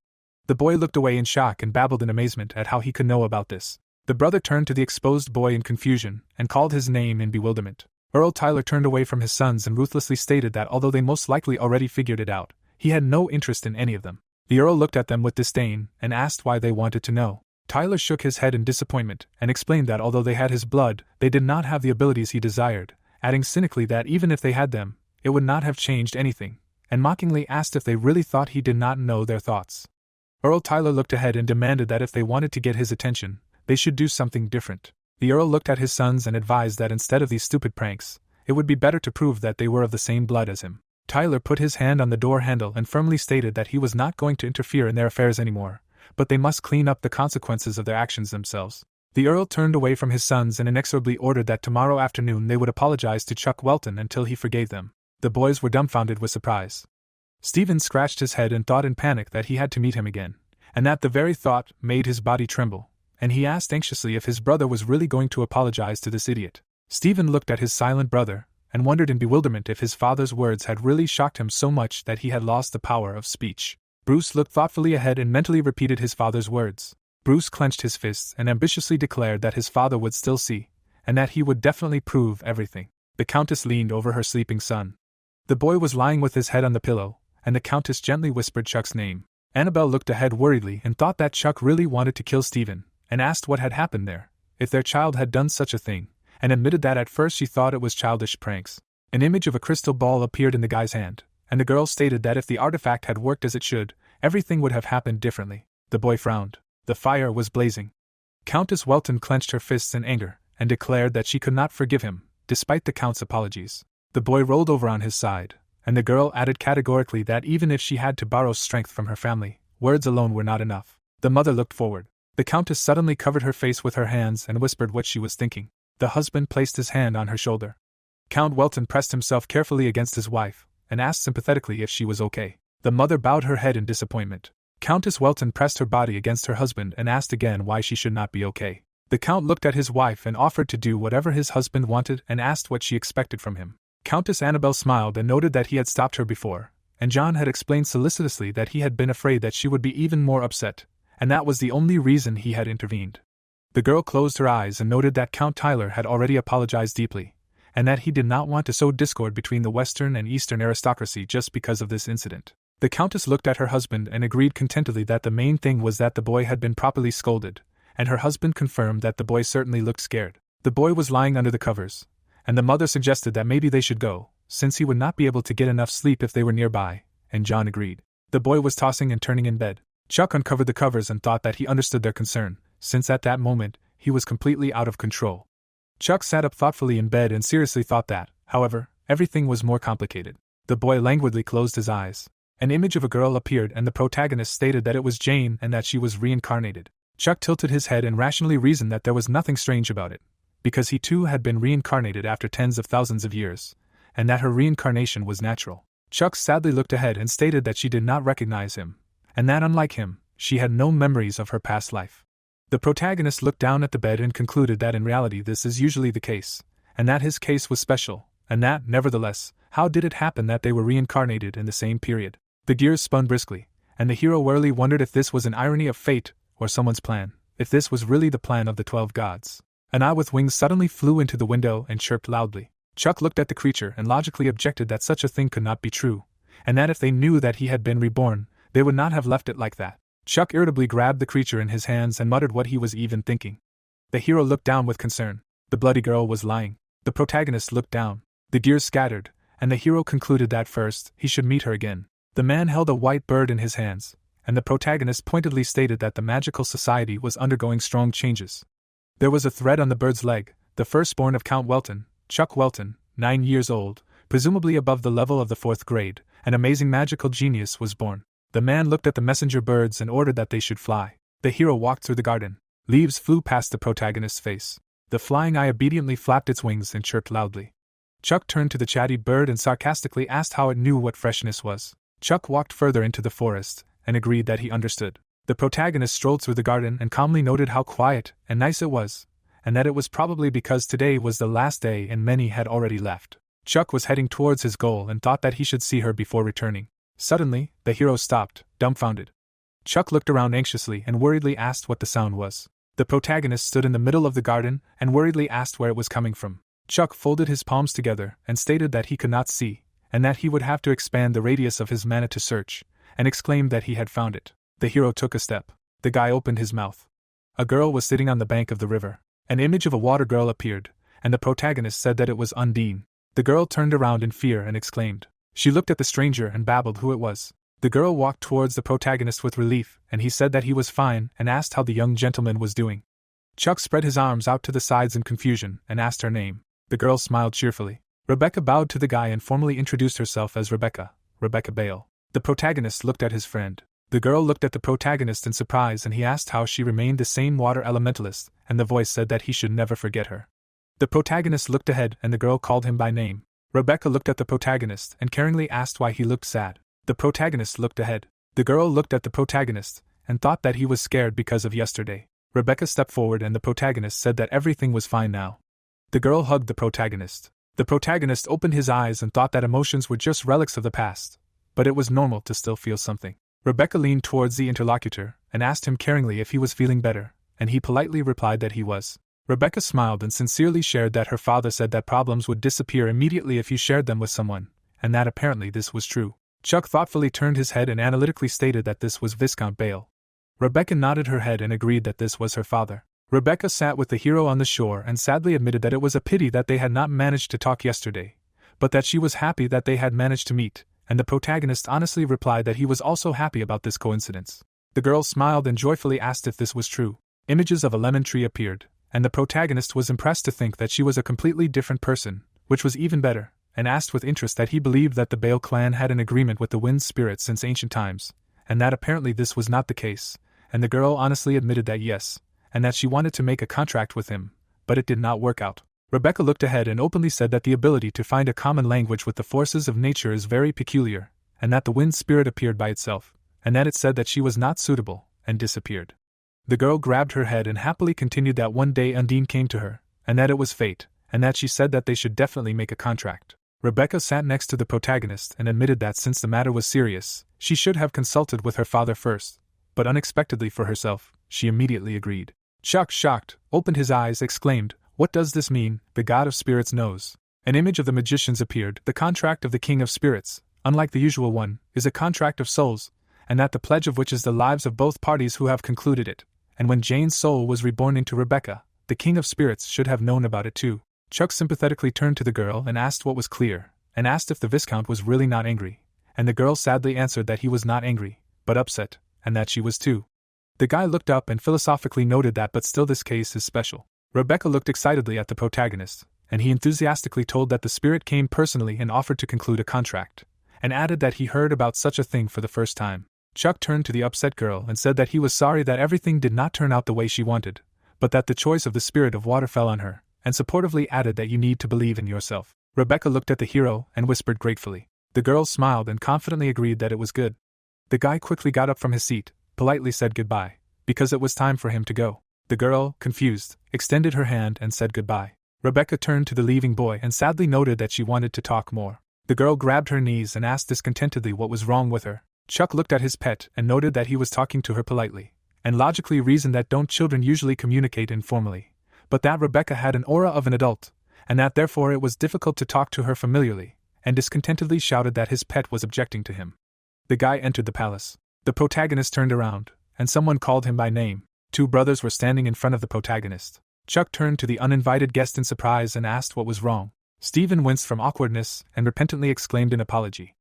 Speaker 1: The boy looked away in shock and babbled in amazement at how he could know about this. The brother turned to the exposed boy in confusion and called his name in bewilderment. Earl Tyler turned away from his sons and ruthlessly stated that although they most likely already figured it out, he had no interest in any of them. The Earl looked at them with disdain and asked why they wanted to know. Tyler shook his head in disappointment and explained that although they had his blood, they did not have the abilities he desired, adding cynically that even if they had them, it would not have changed anything, and mockingly asked if they really thought he did not know their thoughts. Earl Tyler looked ahead and demanded that if they wanted to get his attention, they should do something different. The Earl looked at his sons and advised that instead of these stupid pranks, it would be better to prove that they were of the same blood as him. Tyler put his hand on the door handle and firmly stated that he was not going to interfere in their affairs anymore, but they must clean up the consequences of their actions themselves. The Earl turned away from his sons and inexorably ordered that tomorrow afternoon they would apologize to Chuck Welton until he forgave them. The boys were dumbfounded with surprise. Stephen scratched his head and thought in panic that he had to meet him again, and that the very thought made his body tremble, and he asked anxiously if his brother was really going to apologize to this idiot. Stephen looked at his silent brother, and wondered in bewilderment if his father's words had really shocked him so much that he had lost the power of speech. Bruce looked thoughtfully ahead and mentally repeated his father's words. Bruce clenched his fists and ambitiously declared that his father would still see, and that he would definitely prove everything. The Countess leaned over her sleeping son. The boy was lying with his head on the pillow, and the Countess gently whispered Chuck's name. Annabelle looked ahead worriedly and thought that Chuck really wanted to kill Stephen, and asked what had happened there, if their child had done such a thing, and admitted that at first she thought it was childish pranks. An image of a crystal ball appeared in the guy's hand, and the girl stated that if the artifact had worked as it should, everything would have happened differently. The boy frowned. The fire was blazing. Countess Welton clenched her fists in anger, and declared that she could not forgive him, despite the Count's apologies. The boy rolled over on his side, and the girl added categorically that even if she had to borrow strength from her family, words alone were not enough. The mother looked forward. The Countess suddenly covered her face with her hands and whispered what she was thinking. The husband placed his hand on her shoulder. Count Welton pressed himself carefully against his wife, and asked sympathetically if she was okay. The mother bowed her head in disappointment. Countess Welton pressed her body against her husband and asked again why she should not be okay. The Count looked at his wife and offered to do whatever his husband wanted and asked what she expected from him. Countess Annabelle smiled and noted that he had stopped her before, and John had explained solicitously that he had been afraid that she would be even more upset, and that was the only reason he had intervened. The girl closed her eyes and noted that Count Tyler had already apologized deeply, and that he did not want to sow discord between the Western and Eastern aristocracy just because of this incident. The Countess looked at her husband and agreed contentedly that the main thing was that the boy had been properly scolded, and her husband confirmed that the boy certainly looked scared. The boy was lying under the covers, and the mother suggested that maybe they should go, since he would not be able to get enough sleep if they were nearby, and John agreed. The boy was tossing and turning in bed. Chuck uncovered the covers and thought that he understood their concern, since at that moment, he was completely out of control. Chuck sat up thoughtfully in bed and seriously thought that, however, everything was more complicated. The boy languidly closed his eyes. An image of a girl appeared and the protagonist stated that it was Jane and that she was reincarnated. Chuck tilted his head and rationally reasoned that there was nothing strange about it, because he too had been reincarnated after tens of thousands of years, and that her reincarnation was natural. Chuck sadly looked ahead and stated that she did not recognize him, and that unlike him, she had no memories of her past life. The protagonist looked down at the bed and concluded that in reality this is usually the case, and that his case was special, and that, nevertheless, how did it happen that they were reincarnated in the same period? The gears spun briskly, and the hero wearily wondered if this was an irony of fate, or someone's plan, if this was really the plan of the 12 gods. An eye with wings suddenly flew into the window and chirped loudly. Chuck looked at the creature and logically objected that such a thing could not be true, and that if they knew that he had been reborn, they would not have left it like that. Chuck irritably grabbed the creature in his hands and muttered what he was even thinking. The hero looked down with concern. The bloody girl was lying. The protagonist looked down. The gears scattered, and the hero concluded that first, he should meet her again. The man held a white bird in his hands, and the protagonist pointedly stated that the magical society was undergoing strong changes. There was a thread on the bird's leg. The firstborn of Count Welton, Chuck Welton, 9 years old, presumably above the level of the 4th grade, an amazing magical genius was born. The man looked at the messenger birds and ordered that they should fly. The hero walked through the garden. Leaves flew past the protagonist's face. The flying eye obediently flapped its wings and chirped loudly. Chuck turned to the chatty bird and sarcastically asked how it knew what freshness was. Chuck walked further into the forest, and agreed that he understood. The protagonist strolled through the garden and calmly noted how quiet and nice it was, and that it was probably because today was the last day and many had already left. Chuck was heading towards his goal and thought that he should see her before returning. Suddenly, the hero stopped, dumbfounded. Chuck looked around anxiously and worriedly asked what the sound was. The protagonist stood in the middle of the garden and worriedly asked where it was coming from. Chuck folded his palms together and stated that he could not see, and that he would have to expand the radius of his mana to search, and exclaimed that he had found it. The hero took a step. The guy opened his mouth. A girl was sitting on the bank of the river. An image of a water girl appeared, and the protagonist said that it was Undine. The girl turned around in fear and exclaimed. She looked at the stranger and babbled who it was. The girl walked towards the protagonist with relief, and he said that he was fine and asked how the young gentleman was doing. Chuck spread his arms out to the sides in confusion and asked her name. The girl smiled cheerfully. Rebecca bowed to the guy and formally introduced herself as Rebecca Bale. The protagonist looked at his friend. The girl looked at the protagonist in surprise and he asked how she remained the same water elementalist, and the voice said that he should never forget her. The protagonist looked ahead and the girl called him by name. Rebecca looked at the protagonist and caringly asked why he looked sad. The protagonist looked ahead. The girl looked at the protagonist and thought that he was scared because of yesterday. Rebecca stepped forward and the protagonist said that everything was fine now. The girl hugged the protagonist. The protagonist opened his eyes and thought that emotions were just relics of the past, but it was normal to still feel something. Rebecca leaned towards the interlocutor and asked him caringly if he was feeling better, and he politely replied that he was. Rebecca smiled and sincerely shared that her father said that problems would disappear immediately if you shared them with someone, and that apparently this was true. Chuck thoughtfully turned his head and analytically stated that this was Viscount Bale. Rebecca nodded her head and agreed that this was her father. Rebecca sat with the hero on the shore and sadly admitted that it was a pity that they had not managed to talk yesterday, but that she was happy that they had managed to meet, and the protagonist honestly replied that he was also happy about this coincidence. The girl smiled and joyfully asked if this was true. Images of a lemon tree appeared, and the protagonist was impressed to think that she was a completely different person, which was even better, and asked with interest that he believed that the Bale clan had an agreement with the wind spirit since ancient times, and that apparently this was not the case, and the girl honestly admitted that yes, and that she wanted to make a contract with him, but it did not work out. Rebecca looked ahead and openly said that the ability to find a common language with the forces of nature is very peculiar, and that the wind spirit appeared by itself, and that it said that she was not suitable, and disappeared. The girl grabbed her head and happily continued that one day Undine came to her, and that it was fate, and that she said that they should definitely make a contract. Rebecca sat next to the protagonist and admitted that since the matter was serious, she should have consulted with her father first, but unexpectedly for herself, she immediately agreed. Chuck, shocked, opened his eyes, exclaimed, "What does this mean? The god of spirits knows." An image of the magicians appeared. The contract of the king of spirits, unlike the usual one, is a contract of souls, and that the pledge of which is the lives of both parties who have concluded it, and when Jane's soul was reborn into Rebecca, the king of spirits should have known about it too. Chuck sympathetically turned to the girl and asked what was clear, and asked if the Viscount was really not angry, and the girl sadly answered that he was not angry, but upset, and that she was too. The guy looked up and philosophically noted that but still this case is special. Rebecca looked excitedly at the protagonist, and he enthusiastically told that the spirit came personally and offered to conclude a contract, and added that he heard about such a thing for the first time. Chuck turned to the upset girl and said that he was sorry that everything did not turn out the way she wanted, but that the choice of the spirit of water fell on her, and supportively added that you need to believe in yourself. Rebecca looked at the hero and whispered gratefully. The girl smiled and confidently agreed that it was good. The guy quickly got up from his seat, politely said goodbye, because it was time for him to go. The girl, confused, extended her hand and said goodbye. Rebecca turned to the leaving boy and sadly noted that she wanted to talk more. The girl grabbed her knees and asked discontentedly what was wrong with her. Chuck looked at his pet and noted that he was talking to her politely, and logically reasoned that don't children usually communicate informally, but that Rebecca had an aura of an adult, and that therefore it was difficult to talk to her familiarly, and discontentedly shouted that his pet was objecting to him. The guy entered the palace. The protagonist turned around, and someone called him by name. Two brothers were standing in front of the protagonist. Chuck turned to the uninvited guest in surprise and asked what was wrong. Stephen winced from awkwardness and repentantly exclaimed an apology.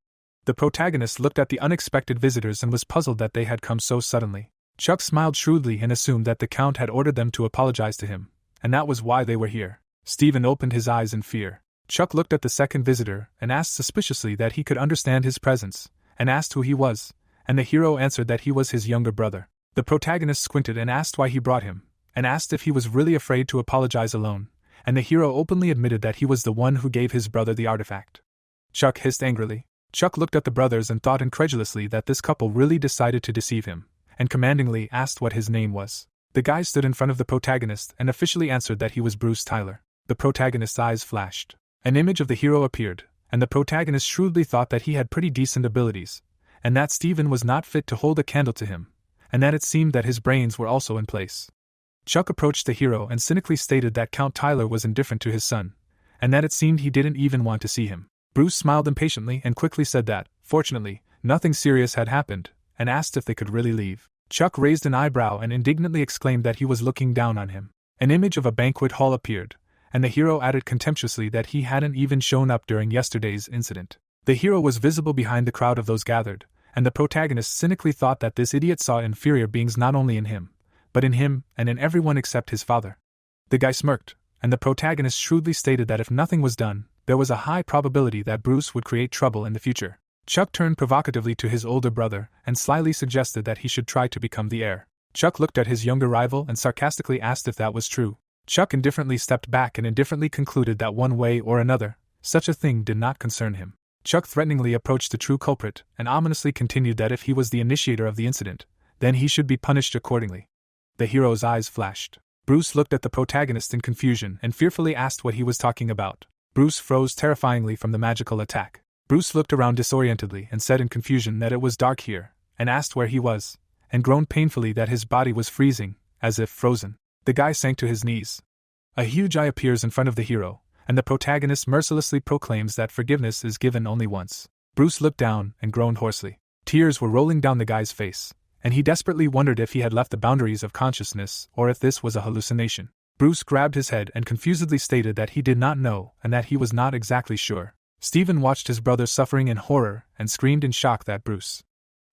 Speaker 1: The protagonist looked at the unexpected visitors and was puzzled that they had come so suddenly. Chuck smiled shrewdly and assumed that the Count had ordered them to apologize to him, and that was why they were here. Stephen opened his eyes in fear. Chuck looked at the second visitor and asked suspiciously that he could understand his presence, and asked who he was, and the hero answered that he was his younger brother. The protagonist squinted and asked why he brought him, and asked if he was really afraid to apologize alone, and the hero openly admitted that he was the one who gave his brother the artifact. Chuck hissed angrily. Chuck looked at the brothers and thought incredulously that this couple really decided to deceive him, and commandingly asked what his name was. The guy stood in front of the protagonist and officially answered that he was Bruce Tyler. The protagonist's eyes flashed. An image of the hero appeared, and the protagonist shrewdly thought that he had pretty decent abilities, and that Stephen was not fit to hold a candle to him, and that it seemed that his brains were also in place. Chuck approached the hero and cynically stated that Count Tyler was indifferent to his son, and that it seemed he didn't even want to see him. Bruce smiled impatiently and quickly said that, fortunately, nothing serious had happened, and asked if they could really leave. Chuck raised an eyebrow and indignantly exclaimed that he was looking down on him. An image of a banquet hall appeared, and the hero added contemptuously that he hadn't even shown up during yesterday's incident. The hero was visible behind the crowd of those gathered, and the protagonist cynically thought that this idiot saw inferior beings not only in him, but in him and in everyone except his father. The guy smirked, and the protagonist shrewdly stated that if nothing was done, there was a high probability that Bruce would create trouble in the future. Chuck turned provocatively to his older brother and slyly suggested that he should try to become the heir. Chuck looked at his younger rival and sarcastically asked if that was true. Chuck indifferently stepped back and indifferently concluded that one way or another, such a thing did not concern him. Chuck threateningly approached the true culprit and ominously continued that if he was the initiator of the incident, then he should be punished accordingly. The hero's eyes flashed. Bruce looked at the protagonist in confusion and fearfully asked what he was talking about. Bruce froze terrifyingly from the magical attack. Bruce looked around disorientedly and said in confusion that it was dark here, and asked where he was, and groaned painfully that his body was freezing, as if frozen. The guy sank to his knees. A huge eye appears in front of the hero, and the protagonist mercilessly proclaims that forgiveness is given only once. Bruce looked down and groaned hoarsely. Tears were rolling down the guy's face, and he desperately wondered if he had left the boundaries of consciousness or if this was a hallucination. Bruce grabbed his head and confusedly stated that he did not know and that he was not exactly sure. Stephen watched his brother suffering in horror and screamed in shock that Bruce.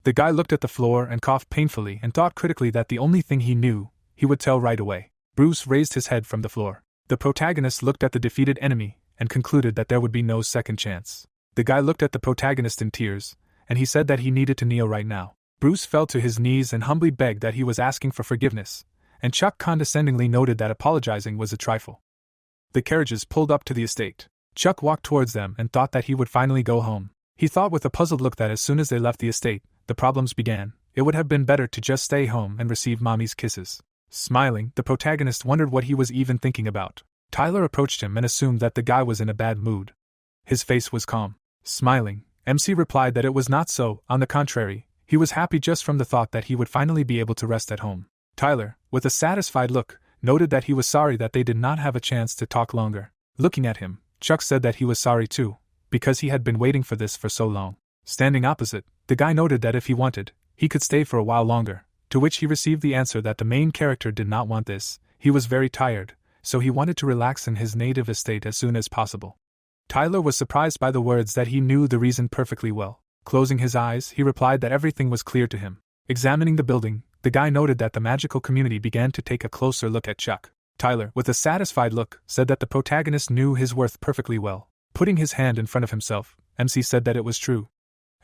Speaker 1: The guy looked at the floor and coughed painfully and thought critically that the only thing he knew, he would tell right away. Bruce raised his head from the floor. The protagonist looked at the defeated enemy and concluded that there would be no second chance. The guy looked at the protagonist in tears, and he said that he needed to kneel right now. Bruce fell to his knees and humbly begged that he was asking for forgiveness, and Chuck condescendingly noted that apologizing was a trifle. The carriages pulled up to the estate. Chuck walked towards them and thought that he would finally go home. He thought with a puzzled look that as soon as they left the estate, the problems began. It would have been better to just stay home and receive Mommy's kisses. Smiling, the protagonist wondered what he was even thinking about. Tyler approached him and assumed that the guy was in a bad mood. His face was calm. Smiling, MC replied that it was not so, on the contrary, he was happy just from the thought that he would finally be able to rest at home. Tyler, with a satisfied look, noted that he was sorry that they did not have a chance to talk longer. Looking at him, Chuck said that he was sorry too, because he had been waiting for this for so long. Standing opposite, the guy noted that if he wanted, he could stay for a while longer, to which he received the answer that the main character did not want this. He was very tired, so he wanted to relax in his native estate as soon as possible. Tyler was surprised by the words that he knew the reason perfectly well. Closing his eyes, he replied that everything was clear to him. Examining the building, the guy noted that the magical community began to take a closer look at Chuck. Tyler, with a satisfied look, said that the protagonist knew his worth perfectly well. Putting his hand in front of himself, MC said that it was true.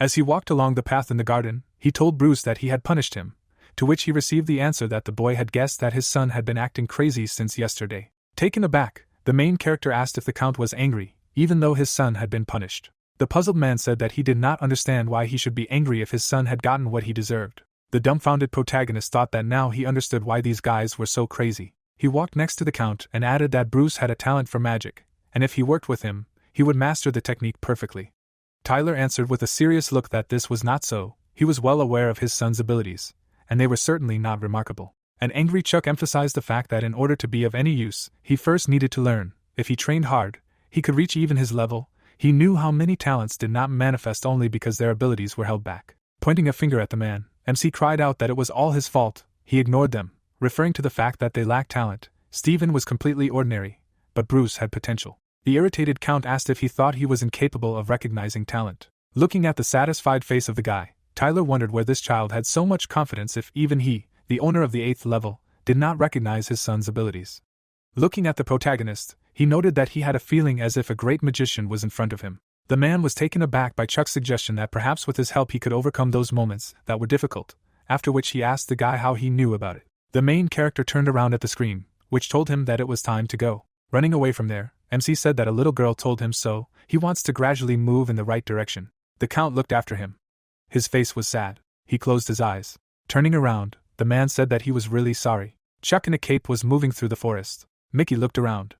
Speaker 1: As he walked along the path in the garden, he told Bruce that he had punished him, to which he received the answer that the boy had guessed that his son had been acting crazy since yesterday. Taken aback, the main character asked if the Count was angry, even though his son had been punished. The puzzled man said that he did not understand why he should be angry if his son had gotten what he deserved. The dumbfounded protagonist thought that now he understood why these guys were so crazy. He walked next to the Count and added that Bruce had a talent for magic, and if he worked with him, he would master the technique perfectly. Tyler answered with a serious look that this was not so. He was well aware of his son's abilities, and they were certainly not remarkable. An angry Chuck emphasized the fact that in order to be of any use, he first needed to learn. If he trained hard, he could reach even his level. He knew how many talents did not manifest only because their abilities were held back. Pointing a finger at the man, MC cried out that it was all his fault. He ignored them, referring to the fact that they lacked talent. Stephen was completely ordinary, but Bruce had potential. The irritated Count asked if he thought he was incapable of recognizing talent. Looking at the satisfied face of the guy, Tyler wondered where this child had so much confidence if even he, the owner of the 8th level, did not recognize his son's abilities. Looking at the protagonist, he noted that he had a feeling as if a great magician was in front of him. The man was taken aback by Chuck's suggestion that perhaps with his help he could overcome those moments that were difficult, after which he asked the guy how he knew about it. The main character turned around at the scream, which told him that it was time to go. Running away from there, MC said that a little girl told him so. He wants to gradually move in the right direction. The Count looked after him. His face was sad. He closed his eyes. Turning around, the man said that he was really sorry. Chuck in a cape was moving through the forest. Mickey looked around.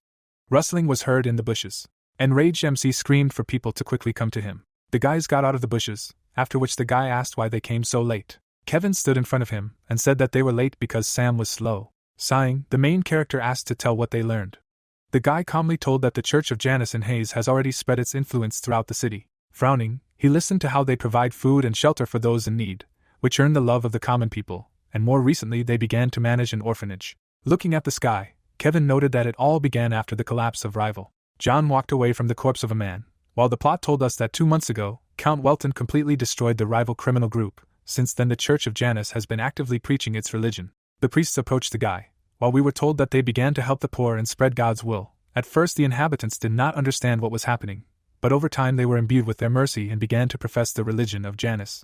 Speaker 1: Rustling was heard in the bushes. Enraged MC screamed for people to quickly come to him. The guys got out of the bushes, after which the guy asked why they came so late. Kevin stood in front of him and said that they were late because Sam was slow. Sighing, the main character asked to tell what they learned. The guy calmly told that the Church of Janus in Hayes has already spread its influence throughout the city. Frowning, he listened to how they provide food and shelter for those in need, which earned the love of the common people, and more recently they began to manage an orphanage. Looking at the sky, Kevin noted that it all began after the collapse of Rival. John walked away from the corpse of a man, while the plot told us that 2 months ago, Count Welton completely destroyed the Rival criminal group. Since then the Church of Janus has been actively preaching its religion. The priests approached the guy, while we were told that they began to help the poor and spread God's will. At first the inhabitants did not understand what was happening, but over time they were imbued with their mercy and began to profess the religion of Janus.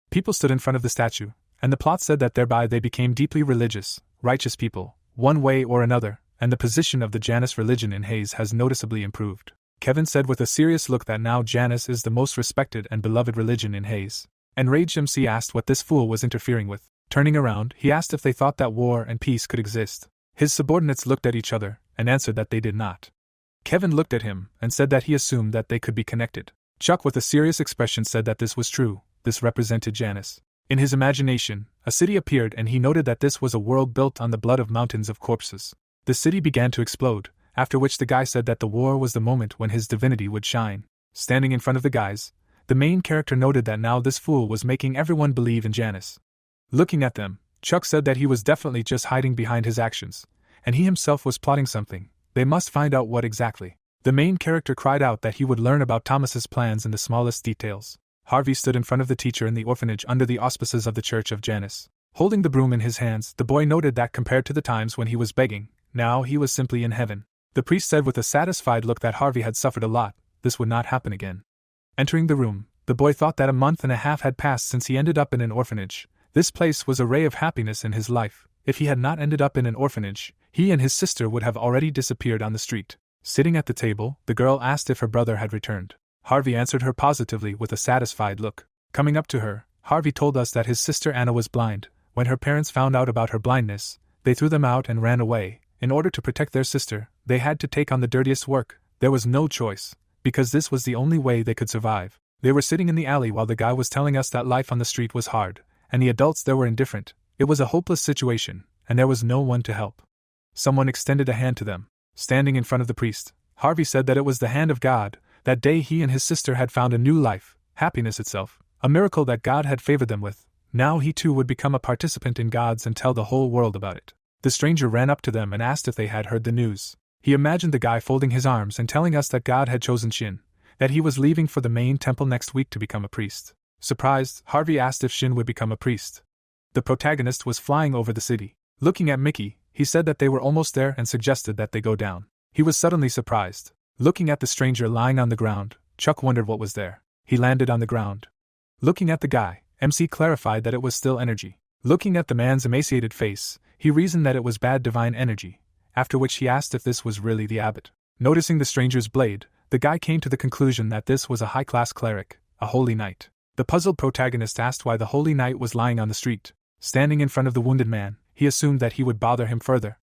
Speaker 1: People stood in front of the statue, and the plot said that thereby they became deeply religious, righteous people, one way or another, and the position of the Janus religion in Haze has noticeably improved. Kevin said with a serious look that now Janus is the most respected and beloved religion in Haze. Enraged MC asked what this fool was interfering with. Turning around, he asked if they thought that war and peace could exist. His subordinates looked at each other, and answered that they did not. Kevin looked at him, and said that he assumed that they could be connected. Chuck with a serious expression said that this was true, this represented Janus. In his imagination, a city appeared and he noted that this was a world built on the blood of mountains of corpses. The city began to explode, after which the guy said that the war was the moment when his divinity would shine. Standing in front of the guys, the main character noted that now this fool was making everyone believe in Janus. Looking at them, Chuck said that he was definitely just hiding behind his actions, and he himself was plotting something. They must find out what exactly. The main character cried out that he would learn about Thomas's plans in the smallest details. Harvey stood in front of the teacher in the orphanage under the auspices of the Church of Janus. Holding the broom in his hands, the boy noted that compared to the times when he was begging, now he was simply in heaven. The priest said with a satisfied look that Harvey had suffered a lot, this would not happen again. Entering the room, the boy thought that a month and a half had passed since he ended up in an orphanage. This place was a ray of happiness in his life. If he had not ended up in an orphanage, he and his sister would have already disappeared on the street. Sitting at the table, the girl asked if her brother had returned. Harvey answered her positively with a satisfied look. Coming up to her, Harvey told us that his sister Anna was blind. When her parents found out about her blindness, they threw them out and ran away. In order to protect their sister, they had to take on the dirtiest work. There was no choice, because this was the only way they could survive. They were sitting in the alley while the guy was telling us that life on the street was hard, and the adults there were indifferent. It was a hopeless situation, and there was no one to help. Someone extended a hand to them. Standing in front of the priest, Harvey said that it was the hand of God. That day he and his sister had found a new life, happiness itself, a miracle that God had favored them with. Now he too would become a participant in God's and tell the whole world about it. The stranger ran up to them and asked if they had heard the news. He imagined the guy folding his arms and telling us that God had chosen Shin, that he was leaving for the main temple next week to become a priest. Surprised, Harvey asked if Shin would become a priest. The protagonist was flying over the city. Looking at Mickey, he said that they were almost there and suggested that they go down. He was suddenly surprised. Looking at the stranger lying on the ground, Chuck wondered what was there. He landed on the ground. Looking at the guy, MC clarified that it was still energy. Looking at the man's emaciated face, he reasoned that it was bad divine energy, after which he asked if this was really the abbot. Noticing the stranger's blade, the guy came to the conclusion that this was a high-class cleric, a holy knight. The puzzled protagonist asked why the holy knight was lying on the street. Standing in front of the wounded man, he assumed that he would bother him further.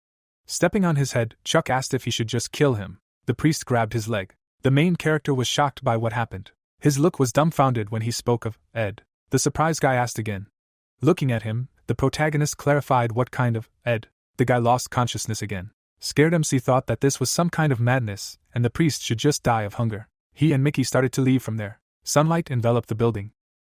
Speaker 1: Stepping on his head, Chuck asked if he should just kill him. The priest grabbed his leg. The main character was shocked by what happened. His look was dumbfounded when he spoke of Ed. The surprised guy asked again. Looking at him, the protagonist clarified what kind of Ed. The guy lost consciousness again. Scared MC thought that this was some kind of madness, and the priest should just die of hunger. He and Mickey started to leave from there. Sunlight enveloped the building.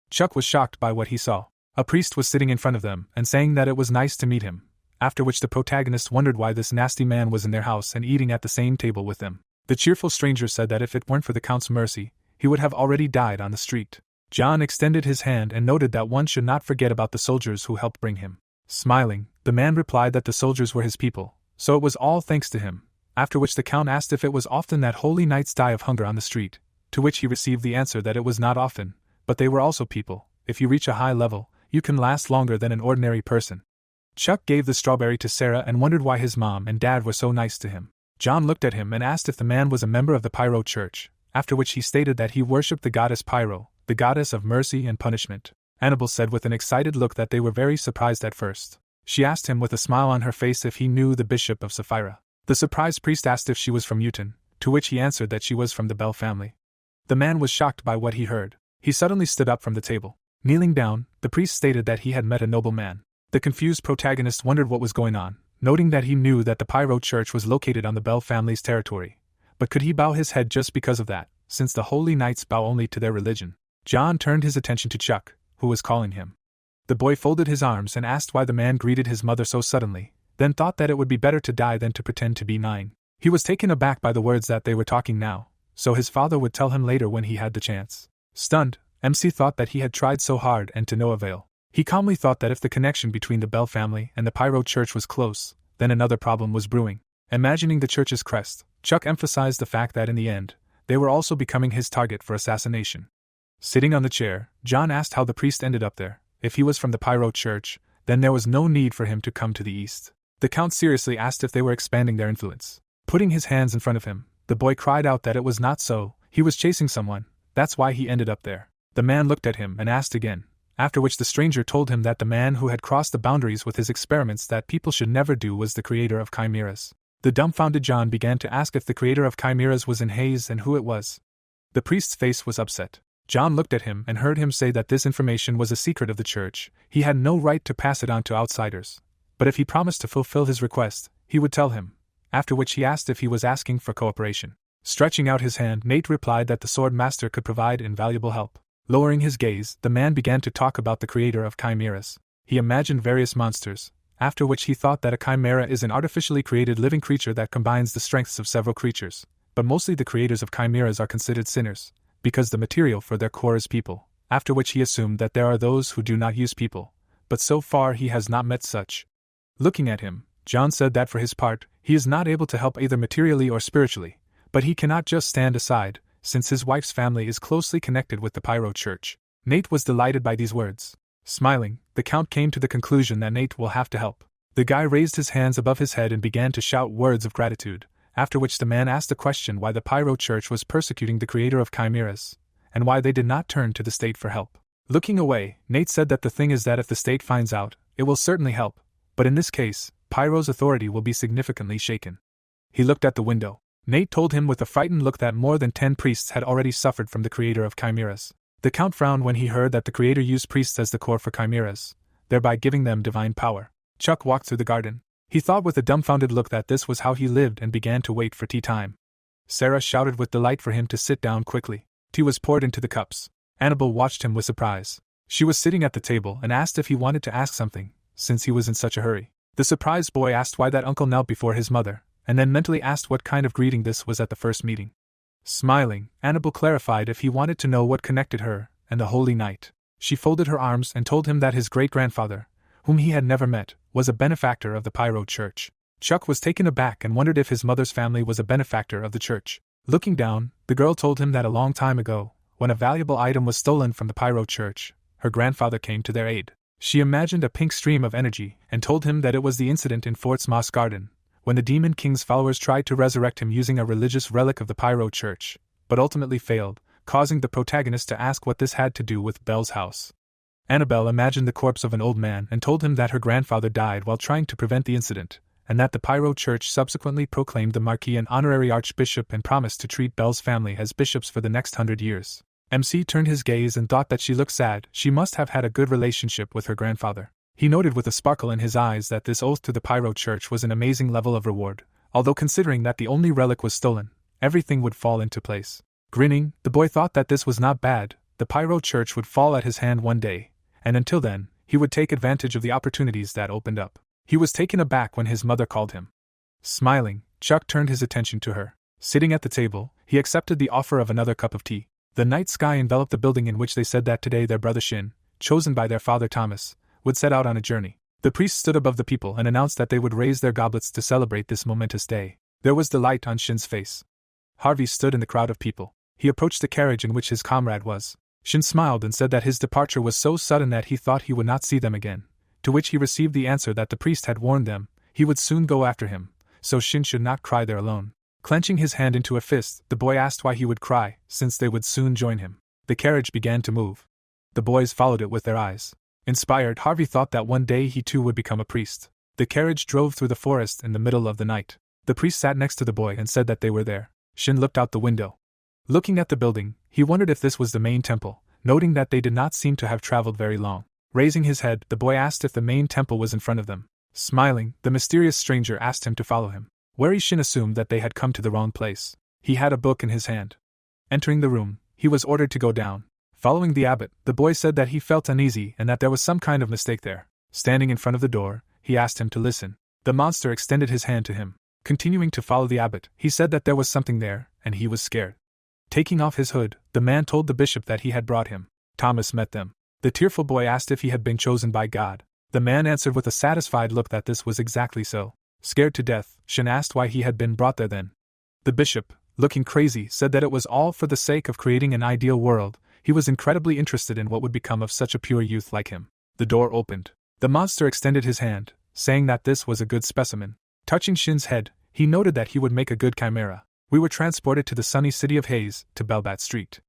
Speaker 1: Chuck was shocked by what he saw. A priest was sitting in front of them and saying that it was nice to meet him, after which the protagonist wondered why this nasty man was in their house and eating at the same table with them. The cheerful stranger said that if it weren't for the Count's mercy, he would have already died on the street. John extended his hand and noted that one should not forget about the soldiers who helped bring him. Smiling, the man replied that the soldiers were his people, so it was all thanks to him, after which the Count asked if it was often that holy knights die of hunger on the street, to which he received the answer that it was not often, but they were also people. If you reach a high level, you can last longer than an ordinary person. Chuck gave the strawberry to Sarah and wondered why his mom and dad were so nice to him. John looked at him and asked if the man was a member of the Pyro Church, after which he stated that he worshipped the goddess Pyro, the goddess of mercy and punishment. Annabelle said with an excited look that they were very surprised at first. She asked him with a smile on her face if he knew the Bishop of Sapphira. The surprised priest asked if she was from Uton, to which he answered that she was from the Bell family. The man was shocked by what he heard. He suddenly stood up from the table. Kneeling down, the priest stated that he had met a noble man. The confused protagonist wondered what was going on, noting that he knew that the Pyro Church was located on the Bell family's territory. But could he bow his head just because of that, since the holy knights bow only to their religion? John turned his attention to Chuck, who was calling him. The boy folded his arms and asked why the man greeted his mother so suddenly, then thought that it would be better to die than to pretend to be 9. He was taken aback by the words that they were talking now, so his father would tell him later when he had the chance. Stunned, MC thought that he had tried so hard and to no avail. He calmly thought that if the connection between the Bell family and the Pyro Church was close, then another problem was brewing. Imagining the church's crest, Chuck emphasized the fact that in the end, they were also becoming his target for assassination. Sitting on the chair, John asked how the priest ended up there. If he was from the Pyro Church, then there was no need for him to come to the east. The Count seriously asked if they were expanding their influence. Putting his hands in front of him, the boy cried out that it was not so, he was chasing someone, that's why he ended up there. The man looked at him and asked again, after which the stranger told him that the man who had crossed the boundaries with his experiments that people should never do was the creator of chimeras. The dumbfounded John began to ask if the creator of chimeras was in haze and who it was. The priest's face was upset. John looked at him and heard him say that this information was a secret of the church, he had no right to pass it on to outsiders. But if he promised to fulfill his request, he would tell him, after which he asked if he was asking for cooperation. Stretching out his hand, Nate replied that the sword master could provide invaluable help. Lowering his gaze, the man began to talk about the creator of chimeras. He imagined various monsters, after which he thought that a chimera is an artificially created living creature that combines the strengths of several creatures, but mostly the creators of chimeras are considered sinners, because the material for their core is people, after which he assumed that there are those who do not use people, but so far he has not met such. Looking at him, John said that for his part, he is not able to help either materially or spiritually, but he cannot just stand aside, since his wife's family is closely connected with the Pyro Church. Nate was delighted by these words. Smiling, the Count came to the conclusion that Nate will have to help. The guy raised his hands above his head and began to shout words of gratitude, after which the man asked a question why the Pyro Church was persecuting the creator of chimeras, and why they did not turn to the state for help. Looking away, Nate said that the thing is that if the state finds out, it will certainly help, but in this case, Pyro's authority will be significantly shaken. He looked at the window. Nate told him with a frightened look that more than 10 priests had already suffered from the creator of chimeras. The Count frowned when he heard that the creator used priests as the core for chimeras, thereby giving them divine power. Chuck walked through the garden. He thought with a dumbfounded look that this was how he lived and began to wait for tea time. Sarah shouted with delight for him to sit down quickly. Tea was poured into the cups. Annabelle watched him with surprise. She was sitting at the table and asked if he wanted to ask something, since he was in such a hurry. The surprised boy asked why that uncle knelt before his mother, and then mentally asked what kind of greeting this was at the first meeting. Smiling, Annabelle clarified if he wanted to know what connected her and the Holy Knight. She folded her arms and told him that his great-grandfather, whom he had never met, was a benefactor of the Pyro Church. Chuck was taken aback and wondered if his mother's family was a benefactor of the church. Looking down, the girl told him that a long time ago, when a valuable item was stolen from the Pyro Church, her grandfather came to their aid. She imagined a pink stream of energy and told him that it was the incident in Fort's Moss Garden, when the Demon King's followers tried to resurrect him using a religious relic of the Pyro Church, but ultimately failed, causing the protagonist to ask what this had to do with Belle's house. Annabelle imagined the corpse of an old man and told him that her grandfather died while trying to prevent the incident, and that the Pyro Church subsequently proclaimed the Marquis an honorary archbishop and promised to treat Belle's family as bishops for the next 100 years. MC turned his gaze and thought that she looked sad. She must have had a good relationship with her grandfather. He noted with a sparkle in his eyes that this oath to the Pyro Church was an amazing level of reward, although considering that the only relic was stolen, everything would fall into place. Grinning, the boy thought that this was not bad. The Pyro Church would fall at his hand one day, and until then, he would take advantage of the opportunities that opened up. He was taken aback when his mother called him. Smiling, Chuck turned his attention to her. Sitting at the table, he accepted the offer of another cup of tea. The night sky enveloped the building in which they said that today their brother Shin, chosen by their father Thomas, would set out on a journey. The priest stood above the people and announced that they would raise their goblets to celebrate this momentous day. There was delight on Shin's face. Harvey stood in the crowd of people. He approached the carriage in which his comrade was. Shin smiled and said that his departure was so sudden that he thought he would not see them again, to which he received the answer that the priest had warned them he would soon go after him, so Shin should not cry there alone. Clenching his hand into a fist, the boy asked why he would cry, since they would soon join him. The carriage began to move. The boys followed it with their eyes. Inspired, Harvey thought that one day he too would become a priest. The carriage drove through the forest in the middle of the night. The priest sat next to the boy and said that they were there. Shin looked out the window. Looking at the building, he wondered if this was the main temple, noting that they did not seem to have traveled very long. Raising his head, the boy asked if the main temple was in front of them. Smiling, the mysterious stranger asked him to follow him. Wary Shin assumed that they had come to the wrong place. He had a book in his hand. Entering the room, he was ordered to go down. Following the abbot, the boy said that he felt uneasy and that there was some kind of mistake there. Standing in front of the door, he asked him to listen. The monster extended his hand to him. Continuing to follow the abbot, he said that there was something there, and he was scared. Taking off his hood, the man told the bishop that he had brought him. Thomas met them. The tearful boy asked if he had been chosen by God. The man answered with a satisfied look that this was exactly so. Scared to death, Shin asked why he had been brought there then. The bishop, looking crazy, said that it was all for the sake of creating an ideal world. He was incredibly interested in what would become of such a pure youth like him. The door opened. The monster extended his hand, saying that this was a good specimen. Touching Shin's head, he noted that he would make a good chimera. We were transported to the sunny city of Haze, to Belbat Street.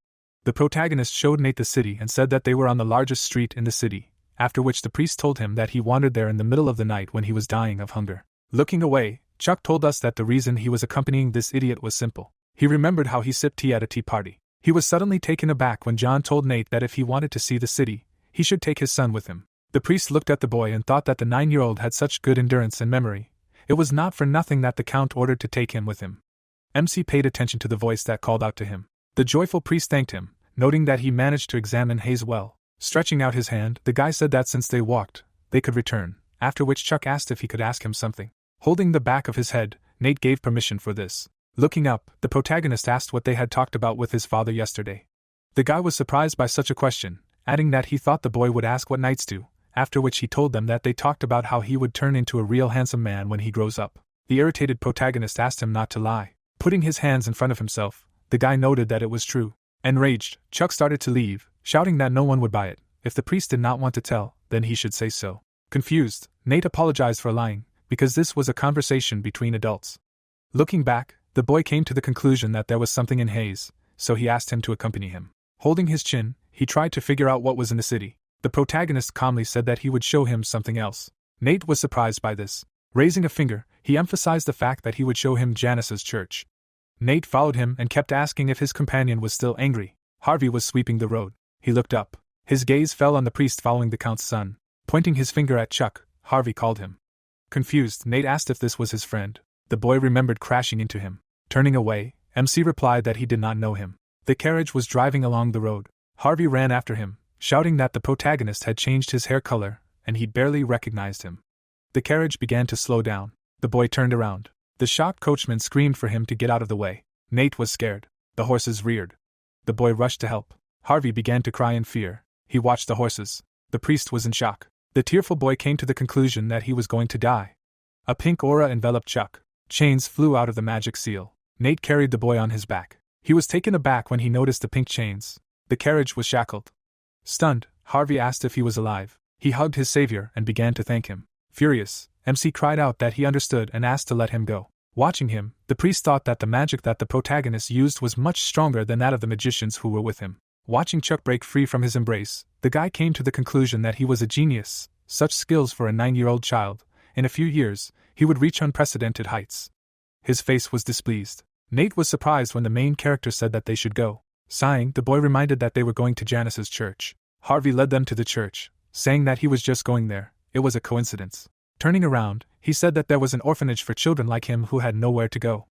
Speaker 1: The protagonist showed Nate the city and said that they were on the largest street in the city, after which the priest told him that he wandered there in the middle of the night when he was dying of hunger. Looking away, Chuck told us that the reason he was accompanying this idiot was simple. He remembered how he sipped tea at a tea party. He was suddenly taken aback when John told Nate that if he wanted to see the city, he should take his son with him. The priest looked at the boy and thought that the 9-year-old had such good endurance and memory. It was not for nothing that the count ordered to take him with him. MC paid attention to the voice that called out to him. The joyful priest thanked him, noting that he managed to examine Hayes well. Stretching out his hand, the guy said that since they walked, they could return, after which Chuck asked if he could ask him something. Holding the back of his head, Nate gave permission for this. Looking up, the protagonist asked what they had talked about with his father yesterday. The guy was surprised by such a question, adding that he thought the boy would ask what knights do, after which he told them that they talked about how he would turn into a real handsome man when he grows up. The irritated protagonist asked him not to lie. Putting his hands in front of himself, the guy noted that it was true. Enraged, Chuck started to leave, shouting that no one would buy it. If the priest did not want to tell, then he should say so. Confused, Nate apologized for lying, because this was a conversation between adults. Looking back, the boy came to the conclusion that there was something in Hayes, so he asked him to accompany him. Holding his chin, he tried to figure out what was in the city. The protagonist calmly said that he would show him something else. Nate was surprised by this. Raising a finger, he emphasized the fact that he would show him Janice's church. Nate followed him and kept asking if his companion was still angry. Harvey was sweeping the road. He looked up. His gaze fell on the priest following the count's son. Pointing his finger at Chuck, Harvey called him. Confused, Nate asked if this was his friend. The boy remembered crashing into him. Turning away, MC replied that he did not know him. The carriage was driving along the road. Harvey ran after him, shouting that the protagonist had changed his hair color, and he barely recognized him. The carriage began to slow down. The boy turned around. The shocked coachman screamed for him to get out of the way. Nate was scared. The horses reared. The boy rushed to help. Harvey began to cry in fear. He watched the horses. The priest was in shock. The tearful boy came to the conclusion that he was going to die. A pink aura enveloped Chuck. Chains flew out of the magic seal. Nate carried the boy on his back. He was taken aback when he noticed the pink chains. The carriage was shackled. Stunned, Harvey asked if he was alive. He hugged his savior and began to thank him. Furious, MC cried out that he understood and asked to let him go. Watching him, the priest thought that the magic that the protagonist used was much stronger than that of the magicians who were with him. Watching Chuck break free from his embrace, the guy came to the conclusion that he was a genius. Such skills for a 9-year-old child. In a few years, he would reach unprecedented heights. His face was displeased. Nate was surprised when the main character said that they should go. Sighing, the boy reminded that they were going to Janice's church. Harvey led them to the church, saying that he was just going there. It was a coincidence. Turning around, he said that there was an orphanage for children like him who had nowhere to go.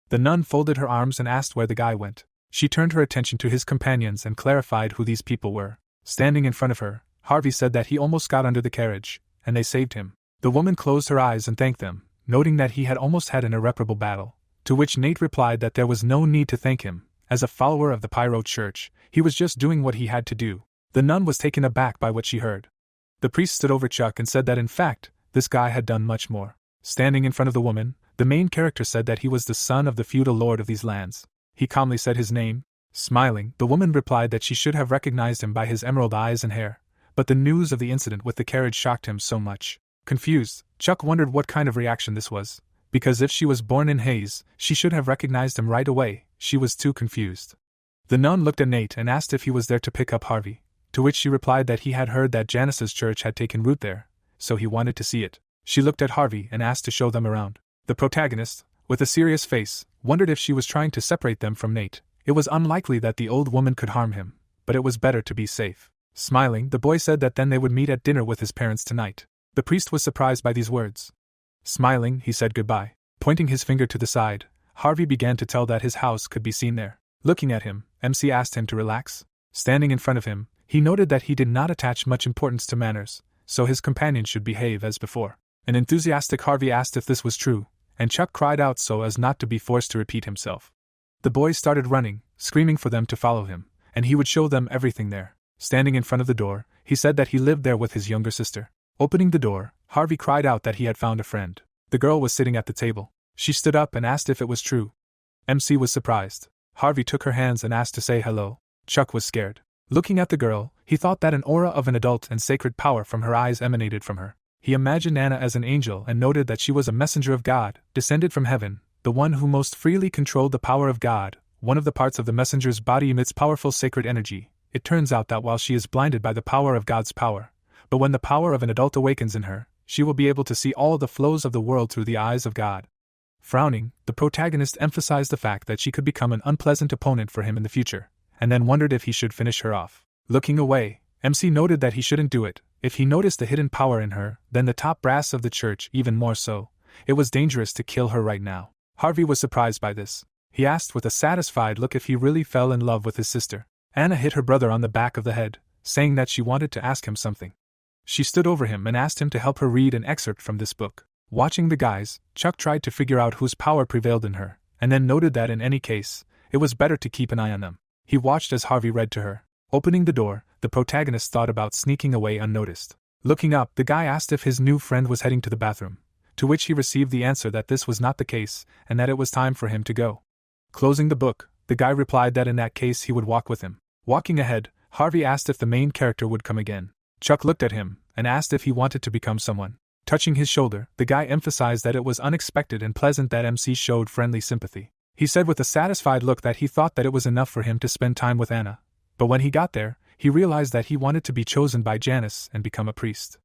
Speaker 1: The nun folded her arms and asked where the guy went. She turned her attention to his companions and clarified who these people were. Standing in front of her, Harvey said that he almost got under the carriage, and they saved him. The woman closed her eyes and thanked them, noting that he had almost had an irreparable battle, to which Nate replied that there was no need to thank him. As a follower of the Pyro Church, he was just doing what he had to do. The nun was taken aback by what she heard. The priest stood over Chuck and said that in fact, this guy had done much more. Standing in front of the woman, the main character said that he was the son of the feudal lord of these lands. He calmly said his name. Smiling, the woman replied that she should have recognized him by his emerald eyes and hair, but the news of the incident with the carriage shocked him so much. Confused, Chuck wondered what kind of reaction this was, because if she was born in Haze, she should have recognized him right away. She was too confused. The nun looked at Nate and asked if he was there to pick up Harvey, to which she replied that he had heard that Janice's church had taken root there, so he wanted to see it. She looked at Harvey and asked to show them around. The protagonist, with a serious face, wondered if she was trying to separate them from Nate. It was unlikely that the old woman could harm him, but it was better to be safe. Smiling, the boy said that then they would meet at dinner with his parents tonight. The priest was surprised by these words. Smiling, he said goodbye. Pointing his finger to the side, Harvey began to tell that his house could be seen there. Looking at him, MC asked him to relax. Standing in front of him, he noted that he did not attach much importance to manners, so his companion should behave as before. An enthusiastic Harvey asked if this was true, and Chuck cried out so as not to be forced to repeat himself. The boys started running, screaming for them to follow him, and he would show them everything there. Standing in front of the door, he said that he lived there with his younger sister. Opening the door, Harvey cried out that he had found a friend. The girl was sitting at the table. She stood up and asked if it was true. MC was surprised. Harvey took her hands and asked to say hello. Chuck was scared. Looking at the girl, he thought that an aura of an adult and sacred power from her eyes emanated from her. He imagined Anna as an angel and noted that she was a messenger of God, descended from heaven, the one who most freely controlled the power of God. One of the parts of the messenger's body emits powerful sacred energy. It turns out that while she is blinded by the power of God's power, but when the power of an adult awakens in her, she will be able to see all the flows of the world through the eyes of God. Frowning, the protagonist emphasized the fact that she could become an unpleasant opponent for him in the future, and then wondered if he should finish her off. Looking away, MC noted that he shouldn't do it. If he noticed the hidden power in her, then the top brass of the church even more so. It was dangerous to kill her right now. Harvey was surprised by this. He asked with a satisfied look if he really fell in love with his sister. Anna hit her brother on the back of the head, saying that she wanted to ask him something. She stood over him and asked him to help her read an excerpt from this book. Watching the guys, Chuck tried to figure out whose power prevailed in her, and then noted that in any case, it was better to keep an eye on them. He watched as Harvey read to her. Opening the door, the protagonist thought about sneaking away unnoticed. Looking up, the guy asked if his new friend was heading to the bathroom, to which he received the answer that this was not the case, and that it was time for him to go. Closing the book, the guy replied that in that case he would walk with him. Walking ahead, Harvey asked if the main character would come again. Chuck looked at him, and asked if he wanted to become someone. Touching his shoulder, the guy emphasized that it was unexpected and pleasant that MC showed friendly sympathy. He said with a satisfied look that he thought that it was enough for him to spend time with Anna. But when he got there, he realized that he wanted to be chosen by Janice and become a priest.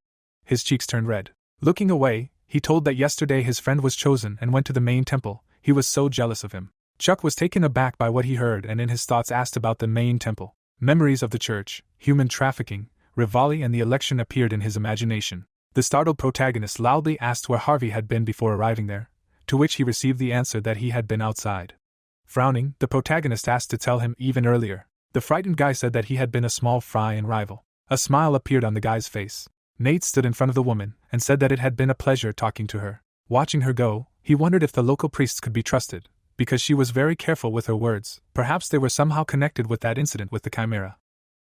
Speaker 1: His cheeks turned red. Looking away, he told that yesterday his friend was chosen and went to the main temple. He was so jealous of him. Chuck was taken aback by what he heard and in his thoughts asked about the main temple. Memories of the church, human trafficking, Rivali and the election appeared in his imagination. The startled protagonist loudly asked where Harvey had been before arriving there, to which he received the answer that he had been outside. Frowning, the protagonist asked to tell him even earlier. The frightened guy said that he had been a small fry and rival. A smile appeared on the guy's face. Nate stood in front of the woman and said that it had been a pleasure talking to her. Watching her go, he wondered if the local priests could be trusted, because she was very careful with her words. Perhaps they were somehow connected with that incident with the chimera.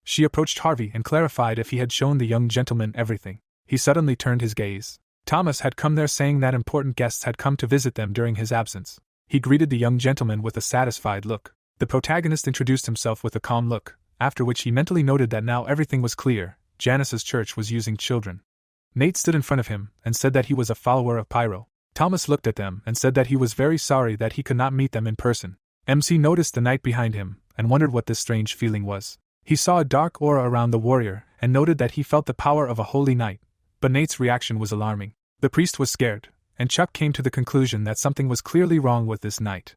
Speaker 1: She approached Harvey and clarified if he had shown the young gentleman everything. He suddenly turned his gaze. Thomas had come there saying that important guests had come to visit them during his absence. He greeted the young gentleman with a satisfied look. The protagonist introduced himself with a calm look, after which he mentally noted that now everything was clear. Janice's church was using children. Nate stood in front of him and said that he was a follower of Pyro. Thomas looked at them and said that he was very sorry that he could not meet them in person. MC noticed the knight behind him and wondered what this strange feeling was. He saw a dark aura around the warrior and noted that he felt the power of a holy knight, but Nate's reaction was alarming. The priest was scared, and Chuck came to the conclusion that something was clearly wrong with this knight.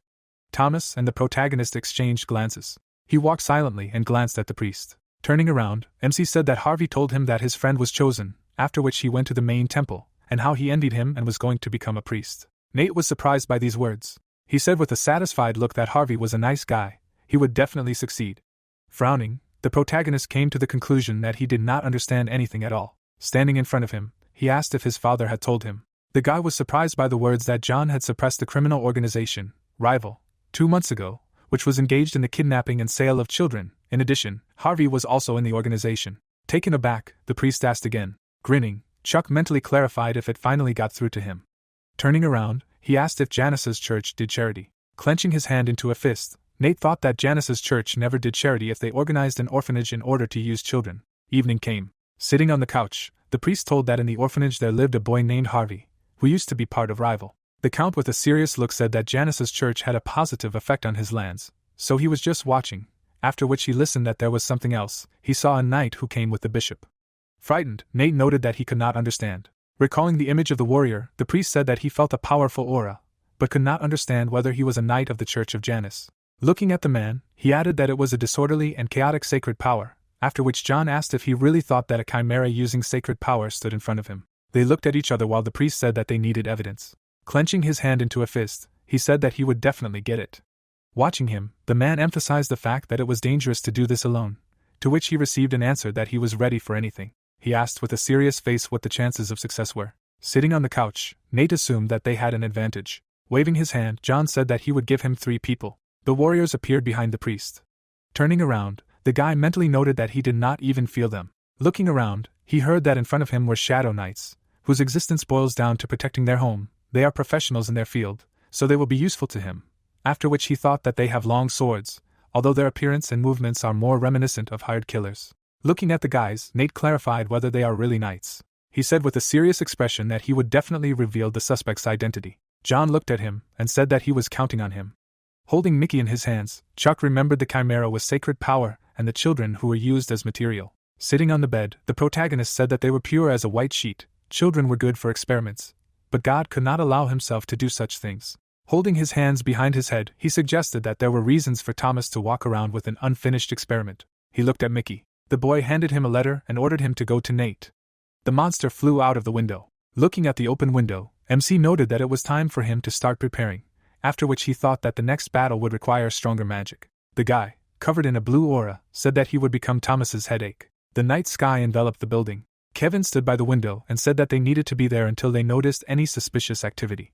Speaker 1: Thomas and the protagonist exchanged glances. He walked silently and glanced at the priest. Turning around, MC said that Harvey told him that his friend was chosen, after which he went to the main temple, and how he envied him and was going to become a priest. Nate was surprised by these words. He said with a satisfied look that Harvey was a nice guy. He would definitely succeed. Frowning, the protagonist came to the conclusion that he did not understand anything at all. Standing in front of him, he asked if his father had told him. The guy was surprised by the words that John had suppressed the criminal organization, Rival, 2 months ago, which was engaged in the kidnapping and sale of children. In addition, Harvey was also in the organization. Taken aback, the priest asked again. Grinning, Chuck mentally clarified if it finally got through to him. Turning around, he asked if Janice's church did charity. Clenching his hand into a fist, Nate thought that Janice's church never did charity if they organized an orphanage in order to use children. Evening came. Sitting on the couch, the priest told that in the orphanage there lived a boy named Harvey, who used to be part of Rival. The count with a serious look said that Janice's church had a positive effect on his lands, so he was just watching, after which he listened that there was something else. He saw a knight who came with the bishop. Frightened, Nate noted that he could not understand. Recalling the image of the warrior, the priest said that he felt a powerful aura, but could not understand whether he was a knight of the Church of Janice. Looking at the man, he added that it was a disorderly and chaotic sacred power, after which John asked if he really thought that a chimera using sacred power stood in front of him. They looked at each other while the priest said that they needed evidence. Clenching his hand into a fist, he said that he would definitely get it. Watching him, the man emphasized the fact that it was dangerous to do this alone, to which he received an answer that he was ready for anything. He asked with a serious face what the chances of success were. Sitting on the couch, Nate assumed that they had an advantage. Waving his hand, John said that he would give him 3 people. The warriors appeared behind the priest. Turning around, the guy mentally noted that he did not even feel them. Looking around, he heard that in front of him were shadow knights, whose existence boils down to protecting their home. They are professionals in their field, so they will be useful to him, after which he thought that they have long swords, although their appearance and movements are more reminiscent of hired killers. Looking at the guys, Nate clarified whether they are really knights. He said with a serious expression that he would definitely reveal the suspect's identity. John looked at him and said that he was counting on him. Holding Mickey in his hands, Chuck remembered the chimera with sacred power and the children who were used as material. Sitting on the bed, the protagonist said that they were pure as a white sheet. Children were good for experiments, but God could not allow himself to do such things. Holding his hands behind his head, he suggested that there were reasons for Thomas to walk around with an unfinished experiment. He looked at Mickey. The boy handed him a letter and ordered him to go to Nate. The monster flew out of the window. Looking at the open window, MC noted that it was time for him to start preparing, after which he thought that the next battle would require stronger magic. The guy, covered in a blue aura, said that he would become Thomas's headache. The night sky enveloped the building. Kevin stood by the window and said that they needed to be there until they noticed any suspicious activity.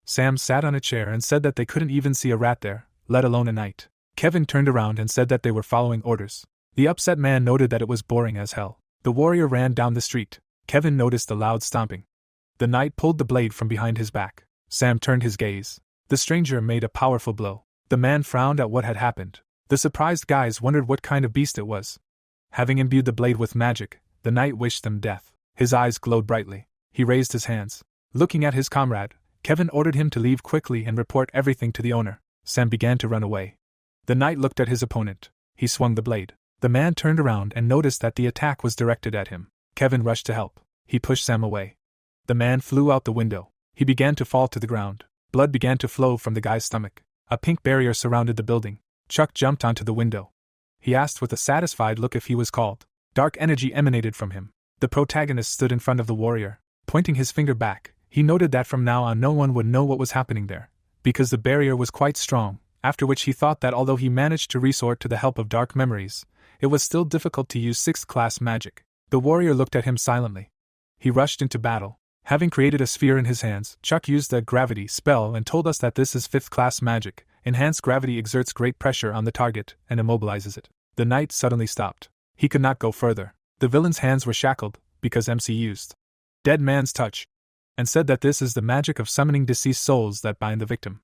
Speaker 1: Sam sat on a chair and said that they couldn't even see a rat there, let alone a knight. Kevin turned around and said that they were following orders. The upset man noted that it was boring as hell. The warrior ran down the street. Kevin noticed the loud stomping. The knight pulled the blade from behind his back. Sam turned his gaze. The stranger made a powerful blow. The man frowned at what had happened. The surprised guys wondered what kind of beast it was. Having imbued the blade with magic, the knight wished them death. His eyes glowed brightly. He raised his hands. Looking at his comrade, Kevin ordered him to leave quickly and report everything to the owner. Sam began to run away. The knight looked at his opponent. He swung the blade. The man turned around and noticed that the attack was directed at him. Kevin rushed to help. He pushed Sam away. The man flew out the window. He began to fall to the ground. Blood began to flow from the guy's stomach. A pink barrier surrounded the building. Chuck jumped onto the window. He asked with a satisfied look if he was called. Dark energy emanated from him. The protagonist stood in front of the warrior. Pointing his finger back, he noted that from now on no one would know what was happening there, because the barrier was quite strong, after which he thought that although he managed to resort to the help of dark memories, it was still difficult to use 6th class magic. The warrior looked at him silently. He rushed into battle. Having created a sphere in his hands, Chuck used the gravity spell and told us that this is 5th class magic. Enhanced gravity exerts great pressure on the target and immobilizes it. The knight suddenly stopped. He could not go further. The villain's hands were shackled, because MC used Dead Man's Touch, and said that this is the magic of summoning deceased souls that bind the victim.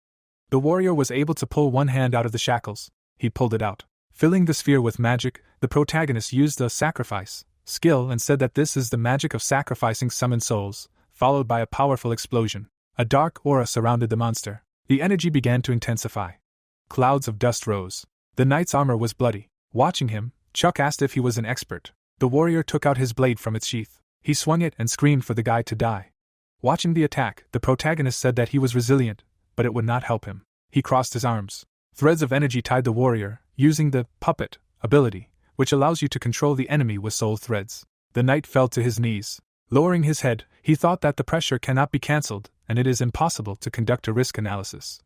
Speaker 1: The warrior was able to pull one hand out of the shackles. He pulled it out. Filling the sphere with magic, the protagonist used the sacrifice skill and said that this is the magic of sacrificing summoned souls, followed by a powerful explosion. A dark aura surrounded the monster. The energy began to intensify. Clouds of dust rose. The knight's armor was bloody. Watching him, Chuck asked if he was an expert. The warrior took out his blade from its sheath. He swung it and screamed for the guy to die. Watching the attack, the protagonist said that he was resilient, but it would not help him. He crossed his arms. Threads of energy tied the warrior, using the puppet ability, which allows you to control the enemy with soul threads. The knight fell to his knees. Lowering his head, he thought that the pressure cannot be cancelled, and it is impossible to conduct a risk analysis.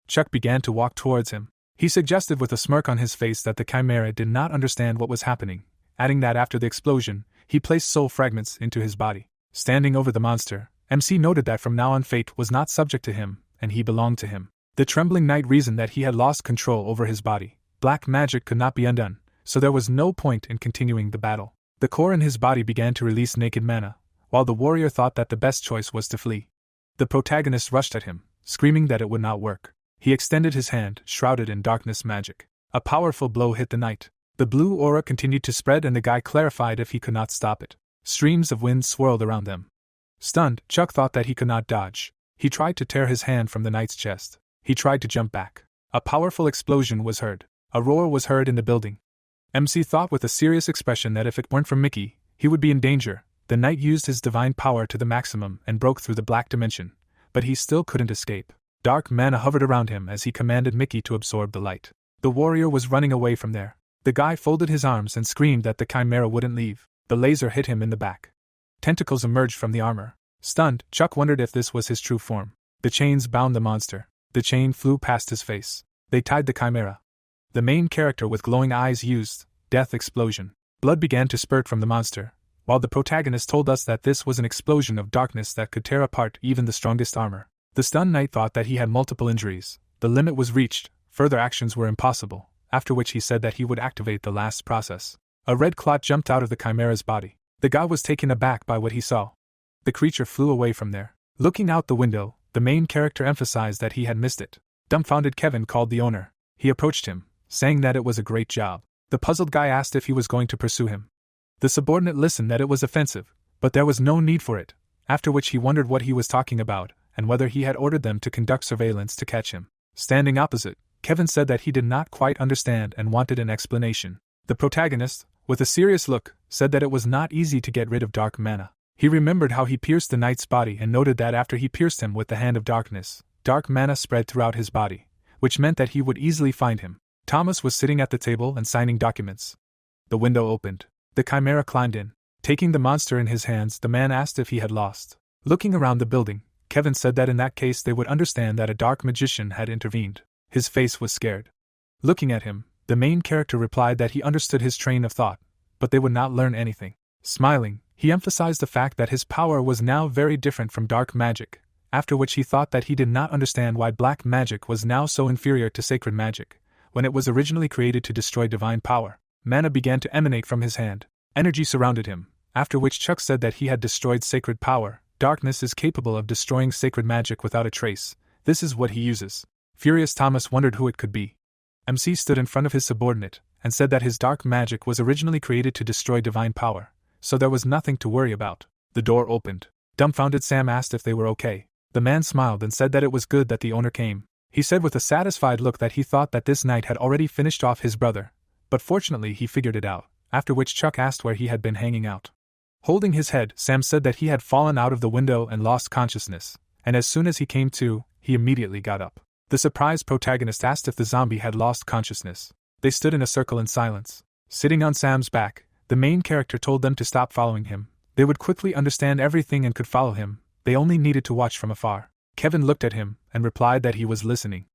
Speaker 1: Chuck began to walk towards him. He suggested with a smirk on his face that the chimera did not understand what was happening, adding that after the explosion, he placed soul fragments into his body. Standing over the monster, MC noted that from now on fate was not subject to him, and he belonged to him. The trembling knight reasoned that he had lost control over his body. Black magic could not be undone, so there was no point in continuing the battle. The core in his body began to release naked mana, while the warrior thought that the best choice was to flee. The protagonist rushed at him, screaming that it would not work. He extended his hand, shrouded in darkness magic. A powerful blow hit the knight. The blue aura continued to spread and the guy clarified if he could not stop it. Streams of wind swirled around them. Stunned, Chuck thought that he could not dodge. He tried to tear his hand from the knight's chest. He tried to jump back. A powerful explosion was heard. A roar was heard in the building. MC thought with a serious expression that if it weren't for Mickey, he would be in danger. The knight used his divine power to the maximum and broke through the black dimension, but he still couldn't escape. Dark mana hovered around him as he commanded Mickey to absorb the light. The warrior was running away from there. The guy folded his arms and screamed that the chimera wouldn't leave. The laser hit him in the back. Tentacles emerged from the armor. Stunned, Chuck wondered if this was his true form. The chains bound the monster. The chain flew past his face. They tied the chimera. The main character with glowing eyes used Death Explosion. Blood began to spurt from the monster, while the protagonist told us that this was an explosion of darkness that could tear apart even the strongest armor. The stunned knight thought that he had multiple injuries. The limit was reached, further actions were impossible, after which he said that he would activate the last process. A red clot jumped out of the chimera's body. The guy was taken aback by what he saw. The creature flew away from there. Looking out the window, the main character emphasized that he had missed it. Dumbfounded Kevin called the owner. He approached him, saying that it was a great job. The puzzled guy asked if he was going to pursue him. The subordinate listened that it was offensive, but there was no need for it, after which he wondered what he was talking about, and whether he had ordered them to conduct surveillance to catch him. Standing opposite, Kevin said that he did not quite understand and wanted an explanation. The protagonist, with a serious look, said that it was not easy to get rid of dark mana. He remembered how he pierced the knight's body and noted that after he pierced him with the hand of darkness, dark mana spread throughout his body, which meant that he would easily find him. Thomas was sitting at the table and signing documents. The window opened. The chimera climbed in. Taking the monster in his hands, the man asked if he had lost. Looking around the building, Kevin said that in that case they would understand that a dark magician had intervened. His face was scared. Looking at him, the main character replied that he understood his train of thought, but they would not learn anything. Smiling, he emphasized the fact that his power was now very different from dark magic, after which he thought that he did not understand why black magic was now so inferior to sacred magic, when it was originally created to destroy divine power. Mana began to emanate from his hand. Energy surrounded him, after which Chuck said that he had destroyed sacred power. Darkness is capable of destroying sacred magic without a trace. This is what he uses. Furious Thomas wondered who it could be. MC stood in front of his subordinate, and said that his dark magic was originally created to destroy divine power, so there was nothing to worry about. The door opened. Dumbfounded Sam asked if they were okay. The man smiled and said that it was good that the owner came. He said with a satisfied look that he thought that this knight had already finished off his brother, but fortunately he figured it out, after which Chuck asked where he had been hanging out. Holding his head, Sam said that he had fallen out of the window and lost consciousness, and as soon as he came to, he immediately got up. The surprised protagonist asked if the zombie had lost consciousness. They stood in a circle in silence. Sitting on Sam's back, the main character told them to stop following him. They would quickly understand everything and could follow him. They only needed to watch from afar. Kevin looked at him and replied that he was listening.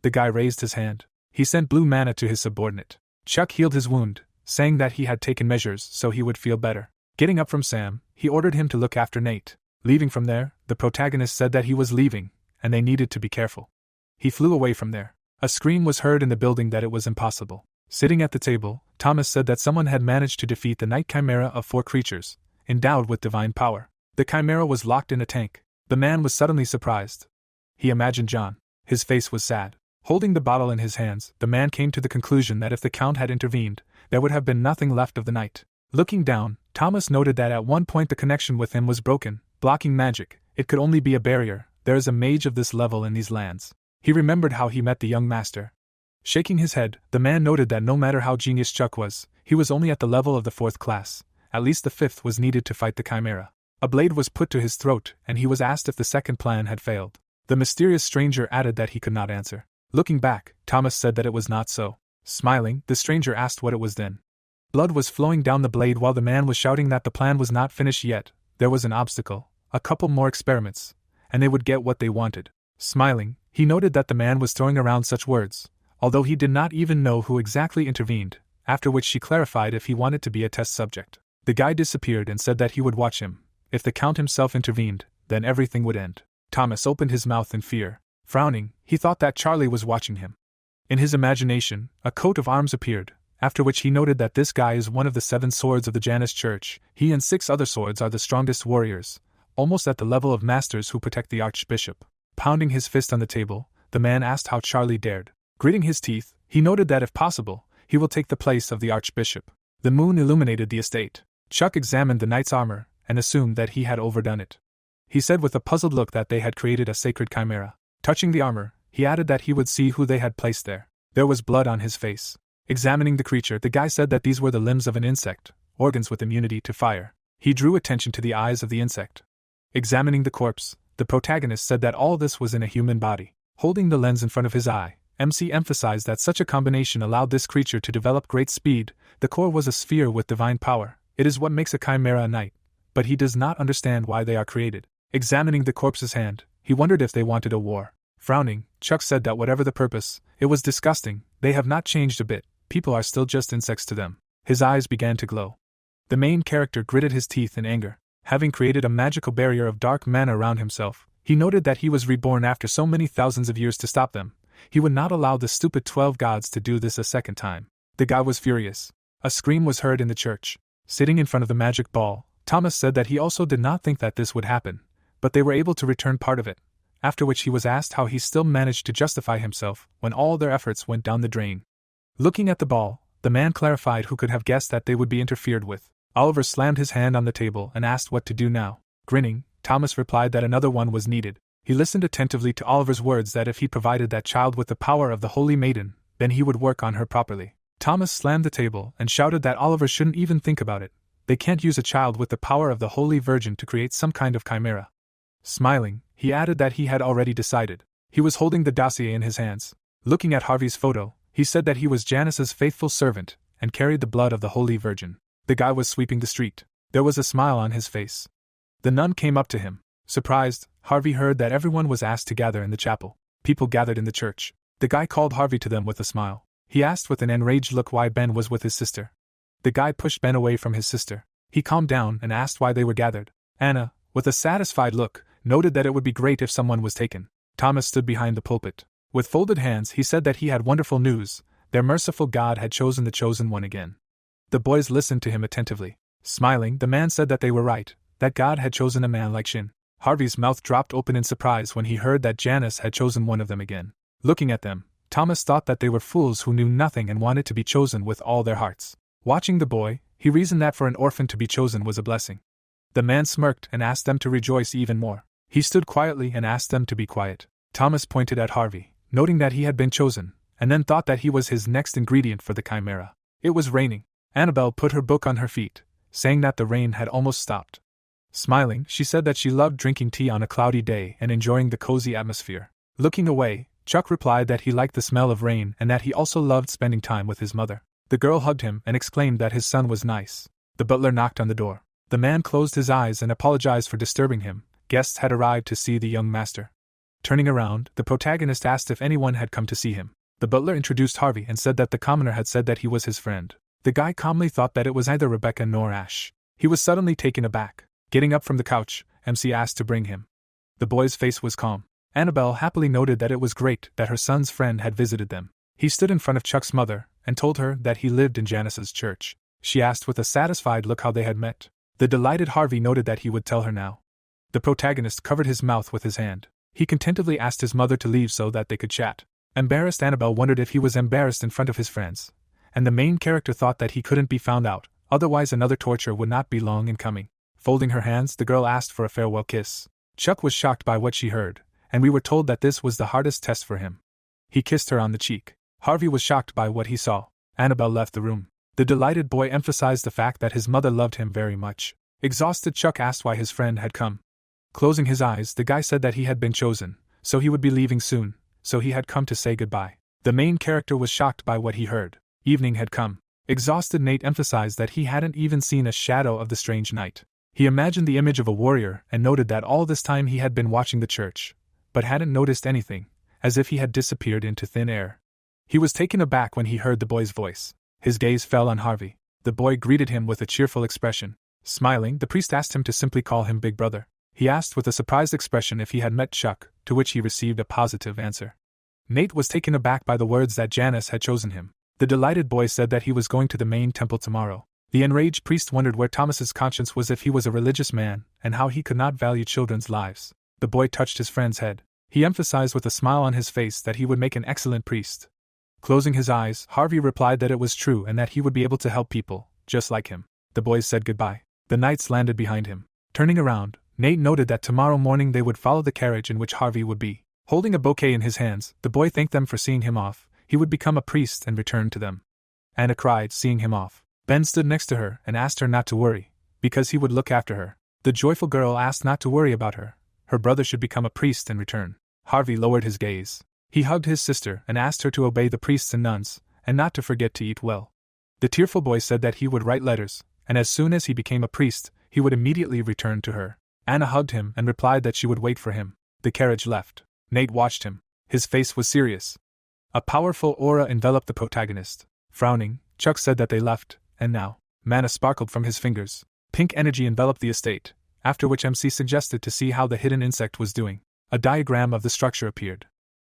Speaker 1: The guy raised his hand. He sent blue mana to his subordinate. Chuck healed his wound, saying that he had taken measures so he would feel better. Getting up from Sam, he ordered him to look after Nate. Leaving from there, the protagonist said that he was leaving, and they needed to be careful. He flew away from there. A scream was heard in the building that it was impossible. Sitting at the table, Thomas said that someone had managed to defeat the night chimera of 4 creatures, endowed with divine power. The chimera was locked in a tank. The man was suddenly surprised. He imagined John. His face was sad. Holding the bottle in his hands, the man came to the conclusion that if the Count had intervened, there would have been nothing left of the night. Looking down, Thomas noted that at one point the connection with him was broken, blocking magic. It could only be a barrier. There is a mage of this level in these lands. He remembered how he met the young master. Shaking his head, the man noted that no matter how genius Chuck was, he was only at the level of the 4th class. At least the 5th was needed to fight the chimera. A blade was put to his throat, and he was asked if the second plan had failed. The mysterious stranger added that he could not answer. Looking back, Thomas said that it was not so. Smiling, the stranger asked what it was then. Blood was flowing down the blade while the man was shouting that the plan was not finished yet. There was an obstacle, a couple more experiments, and they would get what they wanted. Smiling, he noted that the man was throwing around such words, although he did not even know who exactly intervened, after which she clarified if he wanted to be a test subject. The guy disappeared and said that he would watch him. If the Count himself intervened, then everything would end. Thomas opened his mouth in fear. Frowning, he thought that Charlie was watching him. In his imagination, a coat of arms appeared, after which he noted that this guy is one of the 7 swords of the Janus Church. He and 6 other swords are the strongest warriors, almost at the level of masters who protect the archbishop. Pounding his fist on the table, the man asked how Charlie dared. Gritting his teeth, he noted that if possible, he will take the place of the archbishop. The moon illuminated the estate. Chuck examined the knight's armor, and assumed that he had overdone it. He said with a puzzled look that they had created a sacred chimera. Touching the armor, he added that he would see who they had placed there. There was blood on his face. Examining the creature, the guy said that these were the limbs of an insect, organs with immunity to fire. He drew attention to the eyes of the insect. Examining the corpse, the protagonist said that all this was in a human body. Holding the lens in front of his eye, MC emphasized that such a combination allowed this creature to develop great speed. The core was a sphere with divine power. It is what makes a chimera a knight, but he does not understand why they are created. Examining the corpse's hand, he wondered if they wanted a war. Frowning, Chuck said that whatever the purpose, it was disgusting. They have not changed a bit. People are still just insects to them. His eyes began to glow. The main character gritted his teeth in anger. Having created a magical barrier of dark mana around himself, he noted that he was reborn after so many thousands of years to stop them. He would not allow the stupid 12 gods to do this a second time. The guy was furious. A scream was heard in the church. Sitting in front of the magic ball, Thomas said that he also did not think that this would happen, but they were able to return part of it. after which he was asked how he still managed to justify himself when all their efforts went down the drain. Looking at the ball, the man clarified who could have guessed that they would be interfered with. Oliver slammed his hand on the table and asked what to do now. Grinning, Thomas replied that another one was needed. He listened attentively to Oliver's words that if he provided that child with the power of the Holy Maiden, then he would work on her properly. Thomas slammed the table and shouted that Oliver shouldn't even think about it. They can't use a child with the power of the Holy Virgin to create some kind of chimera. Smiling, he added that he had already decided. He was holding the dossier in his hands. Looking at Harvey's photo, he said that he was Janice's faithful servant and carried the blood of the Holy Virgin. The guy was sweeping the street. There was a smile on his face. The nun came up to him. Surprised, Harvey heard that everyone was asked to gather in the chapel. People gathered in the church. The guy called Harvey to them with a smile. He asked with an enraged look why Ben was with his sister. The guy pushed Ben away from his sister. He calmed down and asked why they were gathered. Anna, with a satisfied look, noted that it would be great if someone was taken. Thomas stood behind the pulpit. With folded hands, he said that he had wonderful news. Their merciful God had chosen the chosen one again. The boys listened to him attentively. Smiling, the man said that they were right, that God had chosen a man like Shin. Harvey's mouth dropped open in surprise when he heard that Janice had chosen one of them again. Looking at them, Thomas thought that they were fools who knew nothing and wanted to be chosen with all their hearts. Watching the boy, he reasoned that for an orphan to be chosen was a blessing. The man smirked and asked them to rejoice even more. He stood quietly and asked them to be quiet. Thomas pointed at Harvey, noting that he had been chosen, and then thought that he was his next ingredient for the chimera. It was raining. Annabelle put her book on her feet, saying that the rain had almost stopped. Smiling, she said that she loved drinking tea on a cloudy day and enjoying the cozy atmosphere. Looking away, Chuck replied that he liked the smell of rain and that he also loved spending time with his mother. The girl hugged him and exclaimed that his son was nice. The butler knocked on the door. The man closed his eyes and apologized for disturbing him. Guests had arrived to see the young master. Turning around, the protagonist asked if anyone had come to see him. The butler introduced Harvey and said that the commoner had said that he was his friend. The guy calmly thought that it was neither Rebecca nor Ash. He was suddenly taken aback. Getting up from the couch, MC asked to bring him. The boy's face was calm. Annabelle happily noted that it was great that her son's friend had visited them. He stood in front of Chuck's mother and told her that he lived in Janice's church. She asked with a satisfied look how they had met. The delighted Harvey noted that he would tell her now. The protagonist covered his mouth with his hand. He contentedly asked his mother to leave so that they could chat. Embarrassed, Annabelle wondered if he was embarrassed in front of his friends. And the main character thought that he couldn't be found out, otherwise another torture would not be long in coming. Folding her hands, the girl asked for a farewell kiss. Chuck was shocked by what she heard, and we were told that this was the hardest test for him. He kissed her on the cheek. Harvey was shocked by what he saw. Annabelle left the room. The delighted boy emphasized the fact that his mother loved him very much. Exhausted, Chuck asked why his friend had come. Closing his eyes, the guy said that he had been chosen, so he would be leaving soon, so he had come to say goodbye. The main character was shocked by what he heard. Evening had come. Exhausted, Nate emphasized that he hadn't even seen a shadow of the strange night. He imagined the image of a warrior and noted that all this time he had been watching the church, but hadn't noticed anything, as if he had disappeared into thin air. He was taken aback when he heard the boy's voice. His gaze fell on Harvey. The boy greeted him with a cheerful expression. Smiling, the priest asked him to simply call him Big Brother. He asked with a surprised expression if he had met Chuck, to which he received a positive answer. Nate was taken aback by the words that Janice had chosen him. The delighted boy said that he was going to the main temple tomorrow. The enraged priest wondered where Thomas's conscience was if he was a religious man, and how he could not value children's lives. The boy touched his friend's head. He emphasized with a smile on his face that he would make an excellent priest. Closing his eyes, Harvey replied that it was true and that he would be able to help people, just like him. The boys said goodbye. The knights landed behind him. Turning around, Nate noted that tomorrow morning they would follow the carriage in which Harvey would be. Holding a bouquet in his hands, the boy thanked them for seeing him off. He would become a priest and return to them. Anna cried, seeing him off. Ben stood next to her and asked her not to worry, because he would look after her. The joyful girl asked not to worry about her. Her brother should become a priest and return. Harvey lowered his gaze. He hugged his sister and asked her to obey the priests and nuns, and not to forget to eat well. The tearful boy said that he would write letters, and as soon as he became a priest, he would immediately return to her. Anna hugged him and replied that she would wait for him. The carriage left. Nate watched him. His face was serious. A powerful aura enveloped the protagonist. Frowning, Chuck said that they left, and now, mana sparkled from his fingers. Pink energy enveloped the estate, after which MC suggested to see how the hidden insect was doing. A diagram of the structure appeared.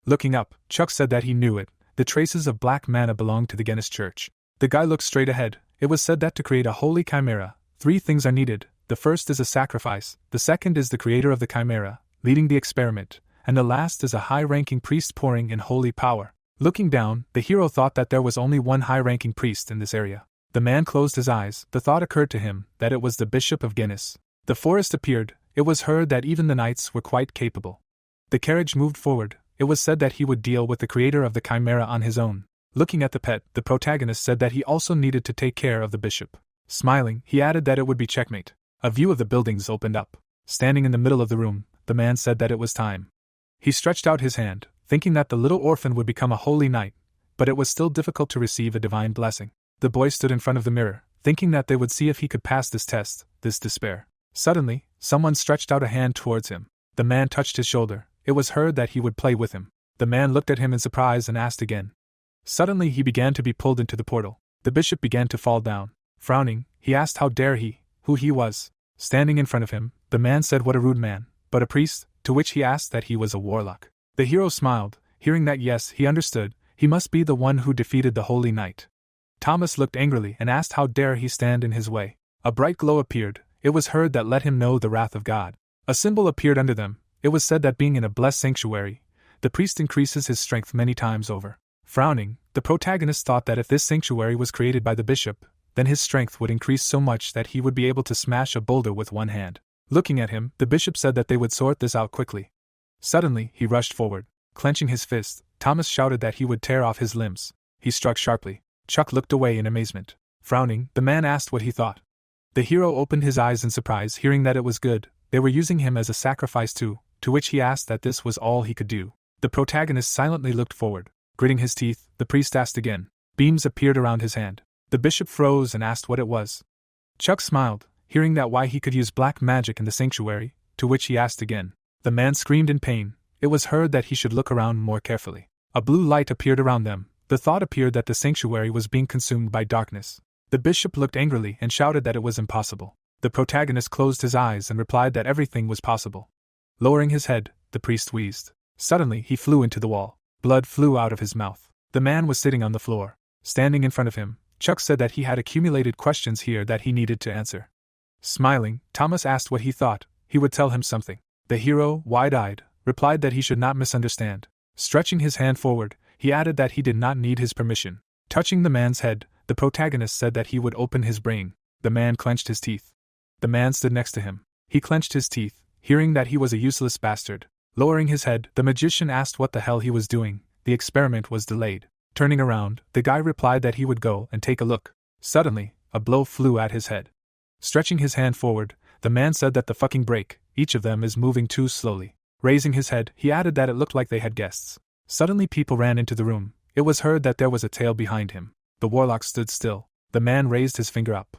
Speaker 1: Looking up, Chuck said that he knew it. The traces of black mana belonged to the Guinness Church. The guy looked straight ahead. It was said that to create a holy chimera, 3 things are needed. The first is a sacrifice, the second is the creator of the chimera, leading the experiment, and the last is a high-ranking priest pouring in holy power. Looking down, the hero thought that there was only one high-ranking priest in this area. The man closed his eyes. The thought occurred to him that it was the Bishop of Guinness. The forest appeared. It was heard that even the knights were quite capable. The carriage moved forward. It was said that he would deal with the creator of the chimera on his own. Looking at the pet, the protagonist said that he also needed to take care of the bishop. Smiling, he added that it would be checkmate. A view of the buildings opened up. Standing in the middle of the room, the man said that it was time. He stretched out his hand, thinking that the little orphan would become a holy knight, but it was still difficult to receive a divine blessing. The boy stood in front of the mirror, thinking that they would see if he could pass this test, this despair. Suddenly, someone stretched out a hand towards him. The man touched his shoulder. It was heard that he would play with him. The man looked at him in surprise and asked again. Suddenly he began to be pulled into the portal. The bishop began to fall down. Frowning, he asked how dare he, who he was. Standing in front of him, the man said what a rude man, but a priest, to which he asked that he was a warlock. The hero smiled, hearing that yes, he understood, he must be the one who defeated the holy knight. Thomas looked angrily and asked how dare he stand in his way. A bright glow appeared. It was heard that let him know the wrath of God. A symbol appeared under them. It was said that being in a blessed sanctuary, the priest increases his strength many times over. Frowning, the protagonist thought that if this sanctuary was created by the bishop, then his strength would increase so much that he would be able to smash a boulder with one hand. Looking at him, the bishop said that they would sort this out quickly. Suddenly, he rushed forward. Clenching his fist, Thomas shouted that he would tear off his limbs. He struck sharply. Chuck looked away in amazement. Frowning, the man asked what he thought. The hero opened his eyes in surprise, hearing that it was good. They were using him as a sacrifice too, to which he asked that this was all he could do. The protagonist silently looked forward. Gritting his teeth, the priest asked again. Beams appeared around his hand. The bishop froze and asked what it was. Chuck smiled, hearing that why he could use black magic in the sanctuary, to which he asked again. The man screamed in pain. It was heard that he should look around more carefully. A blue light appeared around them. The thought appeared that the sanctuary was being consumed by darkness. The bishop looked angrily and shouted that it was impossible. The protagonist closed his eyes and replied that everything was possible. Lowering his head, the priest wheezed. Suddenly he flew into the wall. Blood flew out of his mouth. The man was sitting on the floor. Standing in front of him, Chuck said that he had accumulated questions here that he needed to answer. Smiling, Thomas asked what he thought. He would tell him something. The hero, wide-eyed, replied that he should not misunderstand. Stretching his hand forward, he added that he did not need his permission. Touching the man's head, the protagonist said that he would open his brain. The man clenched his teeth. The man stood next to him. He clenched his teeth, hearing that he was a useless bastard. Lowering his head, the magician asked what the hell he was doing. The experiment was delayed. Turning around, the guy replied that he would go and take a look. Suddenly, a blow flew at his head. Stretching his hand forward, the man said that the fucking break, each of them is moving too slowly. Raising his head, he added that it looked like they had guests. Suddenly people ran into the room. It was heard that there was a tail behind him. The warlock stood still. The man raised his finger up.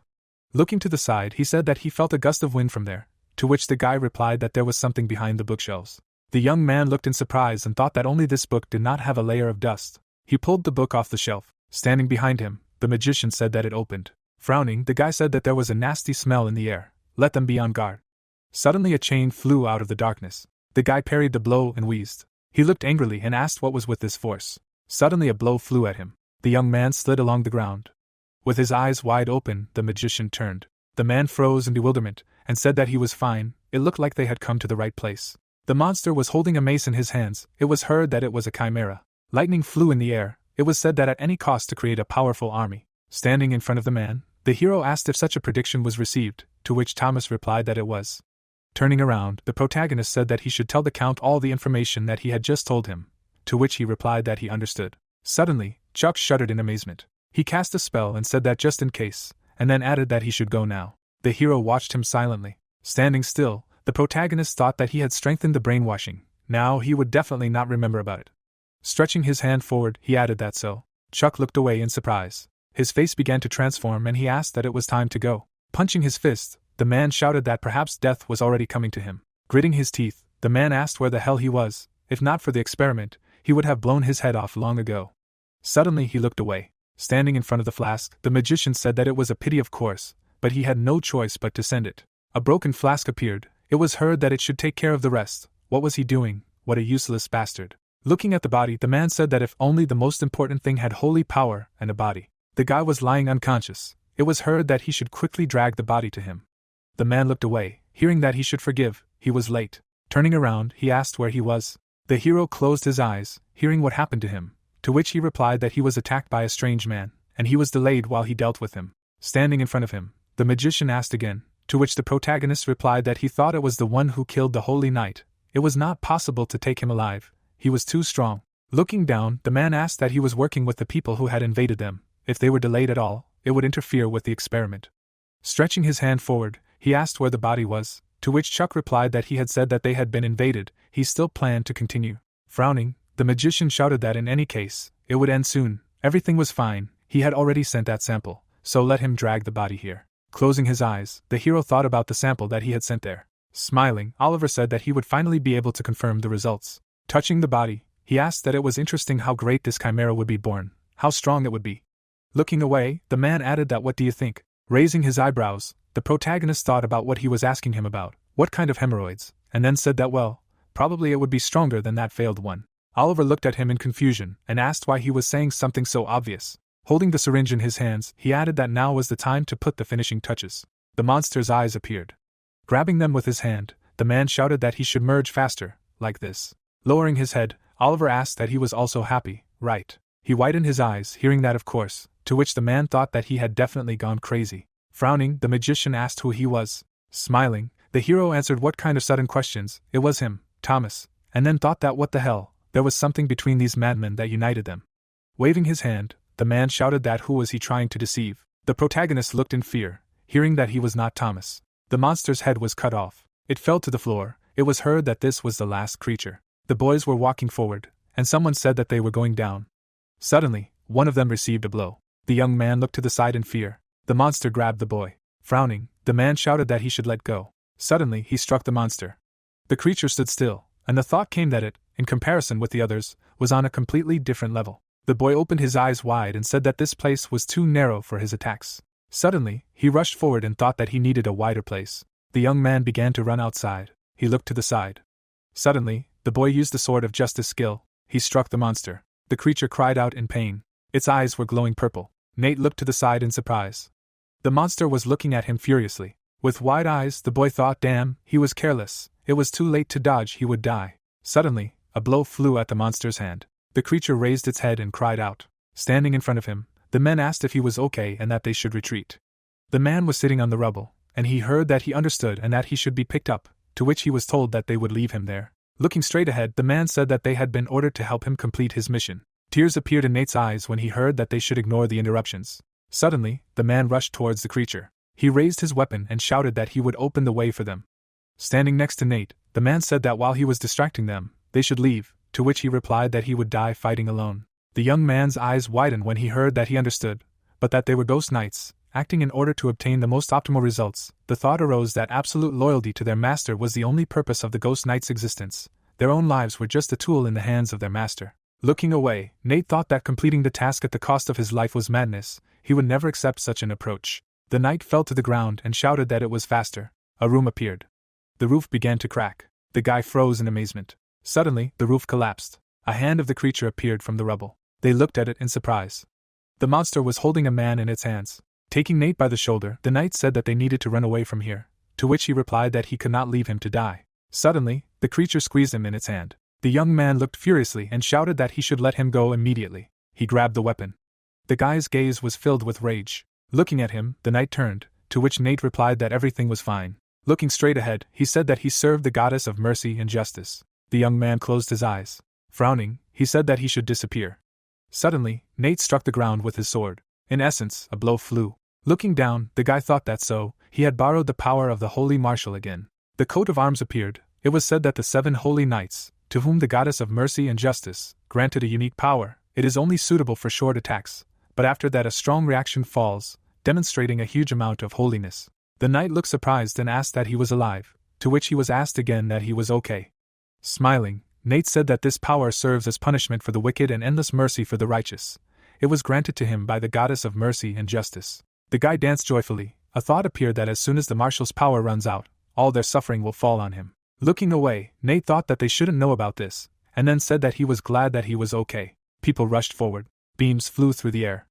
Speaker 1: Looking to the side, he said that he felt a gust of wind from there, to which the guy replied that there was something behind the bookshelves. The young man looked in surprise and thought that only this book did not have a layer of dust. He pulled the book off the shelf. Standing behind him, the magician said that it opened. Frowning, the guy said that there was a nasty smell in the air. Let them be on guard. Suddenly a chain flew out of the darkness. The guy parried the blow and wheezed. He looked angrily and asked what was with this force. Suddenly a blow flew at him. The young man slid along the ground. With his eyes wide open, the magician turned. The man froze in bewilderment and said that he was fine. It looked like they had come to the right place. The monster was holding a mace in his hands. It was heard that it was a chimera. Lightning flew in the air. It was said that at any cost to create a powerful army. Standing in front of the man, the hero asked if such a prediction was received, to which Thomas replied that it was. Turning around, the protagonist said that he should tell the Count all the information that he had just told him, to which he replied that he understood. Suddenly, Chuck shuddered in amazement. He cast a spell and said that just in case, and then added that he should go now. The hero watched him silently. Standing still, the protagonist thought that he had strengthened the brainwashing. Now he would definitely not remember about it. Stretching his hand forward, he added that so. Chuck looked away in surprise. His face began to transform and he asked that it was time to go. Punching his fist, the man shouted that perhaps death was already coming to him. Gritting his teeth, the man asked where the hell he was. If not for the experiment, he would have blown his head off long ago. Suddenly he looked away. Standing in front of the flask, the magician said that it was a pity of course, but he had no choice but to send it. A broken flask appeared. It was heard that it should take care of the rest. What was he doing? What a useless bastard. Looking at the body, the man said that if only the most important thing had holy power and a body. The guy was lying unconscious. It was heard that he should quickly drag the body to him. The man looked away, hearing that he should forgive. He was late. Turning around, he asked where he was. The hero closed his eyes, hearing what happened to him, to which he replied that he was attacked by a strange man, and he was delayed while he dealt with him. Standing in front of him, the magician asked again, to which the protagonist replied that he thought it was the one who killed the holy knight. It was not possible to take him alive, he was too strong. Looking down, the man asked that he was working with the people who had invaded them. If they were delayed at all, it would interfere with the experiment. Stretching his hand forward, he asked where the body was, to which Chuck replied that he had said that they had been invaded. He still planned to continue. Frowning, the magician shouted that in any case, it would end soon. Everything was fine, he had already sent that sample, so let him drag the body here. Closing his eyes, the hero thought about the sample that he had sent there. Smiling, Oliver said that he would finally be able to confirm the results. Touching the body, he asked that it was interesting how great this chimera would be born, how strong it would be. Looking away, the man added that what do you think? Raising his eyebrows, the protagonist thought about what he was asking him about, what kind of hemorrhoids, and then said that well, probably it would be stronger than that failed one. Oliver looked at him in confusion, and asked why he was saying something so obvious. Holding the syringe in his hands, he added that now was the time to put the finishing touches. The monster's eyes appeared. Grabbing them with his hand, the man shouted that he should merge faster, like this. Lowering his head, Oliver asked that he was also happy, right? He widened his eyes, hearing that of course, to which the man thought that he had definitely gone crazy. Frowning, the magician asked who he was. Smiling, the hero answered what kind of sudden questions. It was him, Thomas, and then thought that what the hell, there was something between these madmen that united them. Waving his hand, the man shouted that who was he trying to deceive. The protagonist looked in fear, hearing that he was not Thomas. The monster's head was cut off. It fell to the floor. It was heard that this was the last creature. The boys were walking forward, and someone said that they were going down. Suddenly, one of them received a blow. The young man looked to the side in fear. The monster grabbed the boy. Frowning, the man shouted that he should let go. Suddenly, he struck the monster. The creature stood still, and the thought came that it, in comparison with the others, was on a completely different level. The boy opened his eyes wide and said that this place was too narrow for his attacks. Suddenly, he rushed forward and thought that he needed a wider place. The young man began to run outside. He looked to the side. Suddenly, the boy used the sword of justice skill. He struck the monster. The creature cried out in pain. Its eyes were glowing purple. Nate looked to the side in surprise. The monster was looking at him furiously. With wide eyes, the boy thought, damn, he was careless. It was too late to dodge, he would die. Suddenly, a blow flew at the monster's hand. The creature raised its head and cried out. Standing in front of him, the men asked if he was okay and that they should retreat. The man was sitting on the rubble, and he heard that he understood and that he should be picked up, to which he was told that they would leave him there. Looking straight ahead, the man said that they had been ordered to help him complete his mission. Tears appeared in Nate's eyes when he heard that they should ignore the interruptions. Suddenly, the man rushed towards the creature. He raised his weapon and shouted that he would open the way for them. Standing next to Nate, the man said that while he was distracting them, they should leave, to which he replied that he would die fighting alone. The young man's eyes widened when he heard that he understood, but that they were ghost knights, acting in order to obtain the most optimal results. The thought arose that absolute loyalty to their master was the only purpose of the ghost knights' existence. Their own lives were just a tool in the hands of their master. Looking away, Nate thought that completing the task at the cost of his life was madness. He would never accept such an approach. The knight fell to the ground and shouted that it was faster. A room appeared. The roof began to crack. The guy froze in amazement. Suddenly, the roof collapsed. A hand of the creature appeared from the rubble. They looked at it in surprise. The monster was holding a man in its hands. Taking Nate by the shoulder, the knight said that they needed to run away from here, to which he replied that he could not leave him to die. Suddenly, the creature squeezed him in its hand. The young man looked furiously and shouted that he should let him go immediately. He grabbed the weapon. The guy's gaze was filled with rage. Looking at him, the knight turned, to which Nate replied that everything was fine. Looking straight ahead, he said that he served the goddess of mercy and justice. The young man closed his eyes. Frowning, he said that he should disappear. Suddenly, Nate struck the ground with his sword. In essence, a blow flew. Looking down, the guy thought that so, he had borrowed the power of the holy marshal again. The coat of arms appeared. It was said that the 7 holy knights, to whom the goddess of mercy and justice granted a unique power, it is only suitable for short attacks, but after that a strong reaction falls, demonstrating a huge amount of holiness. The knight looked surprised and asked that he was alive, to which he was asked again that he was okay. Smiling, Nate said that this power serves as punishment for the wicked and endless mercy for the righteous. It was granted to him by the goddess of mercy and justice. The guy danced joyfully. A thought appeared that as soon as the marshal's power runs out, all their suffering will fall on him. Looking away, Nate thought that they shouldn't know about this, and then said that he was glad that he was okay. People rushed forward. Beams flew through the air.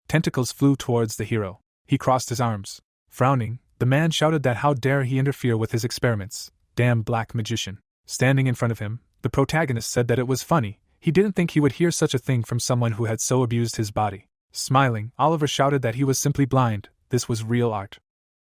Speaker 1: Tentacles flew towards the hero. He crossed his arms. Frowning, the man shouted that how dare he interfere with his experiments. Damn black magician. Standing in front of him, The protagonist said that it was funny. He didn't think he would hear such a thing from someone who had so abused his body. Smiling, Oliver shouted that he was simply blind. This was real art.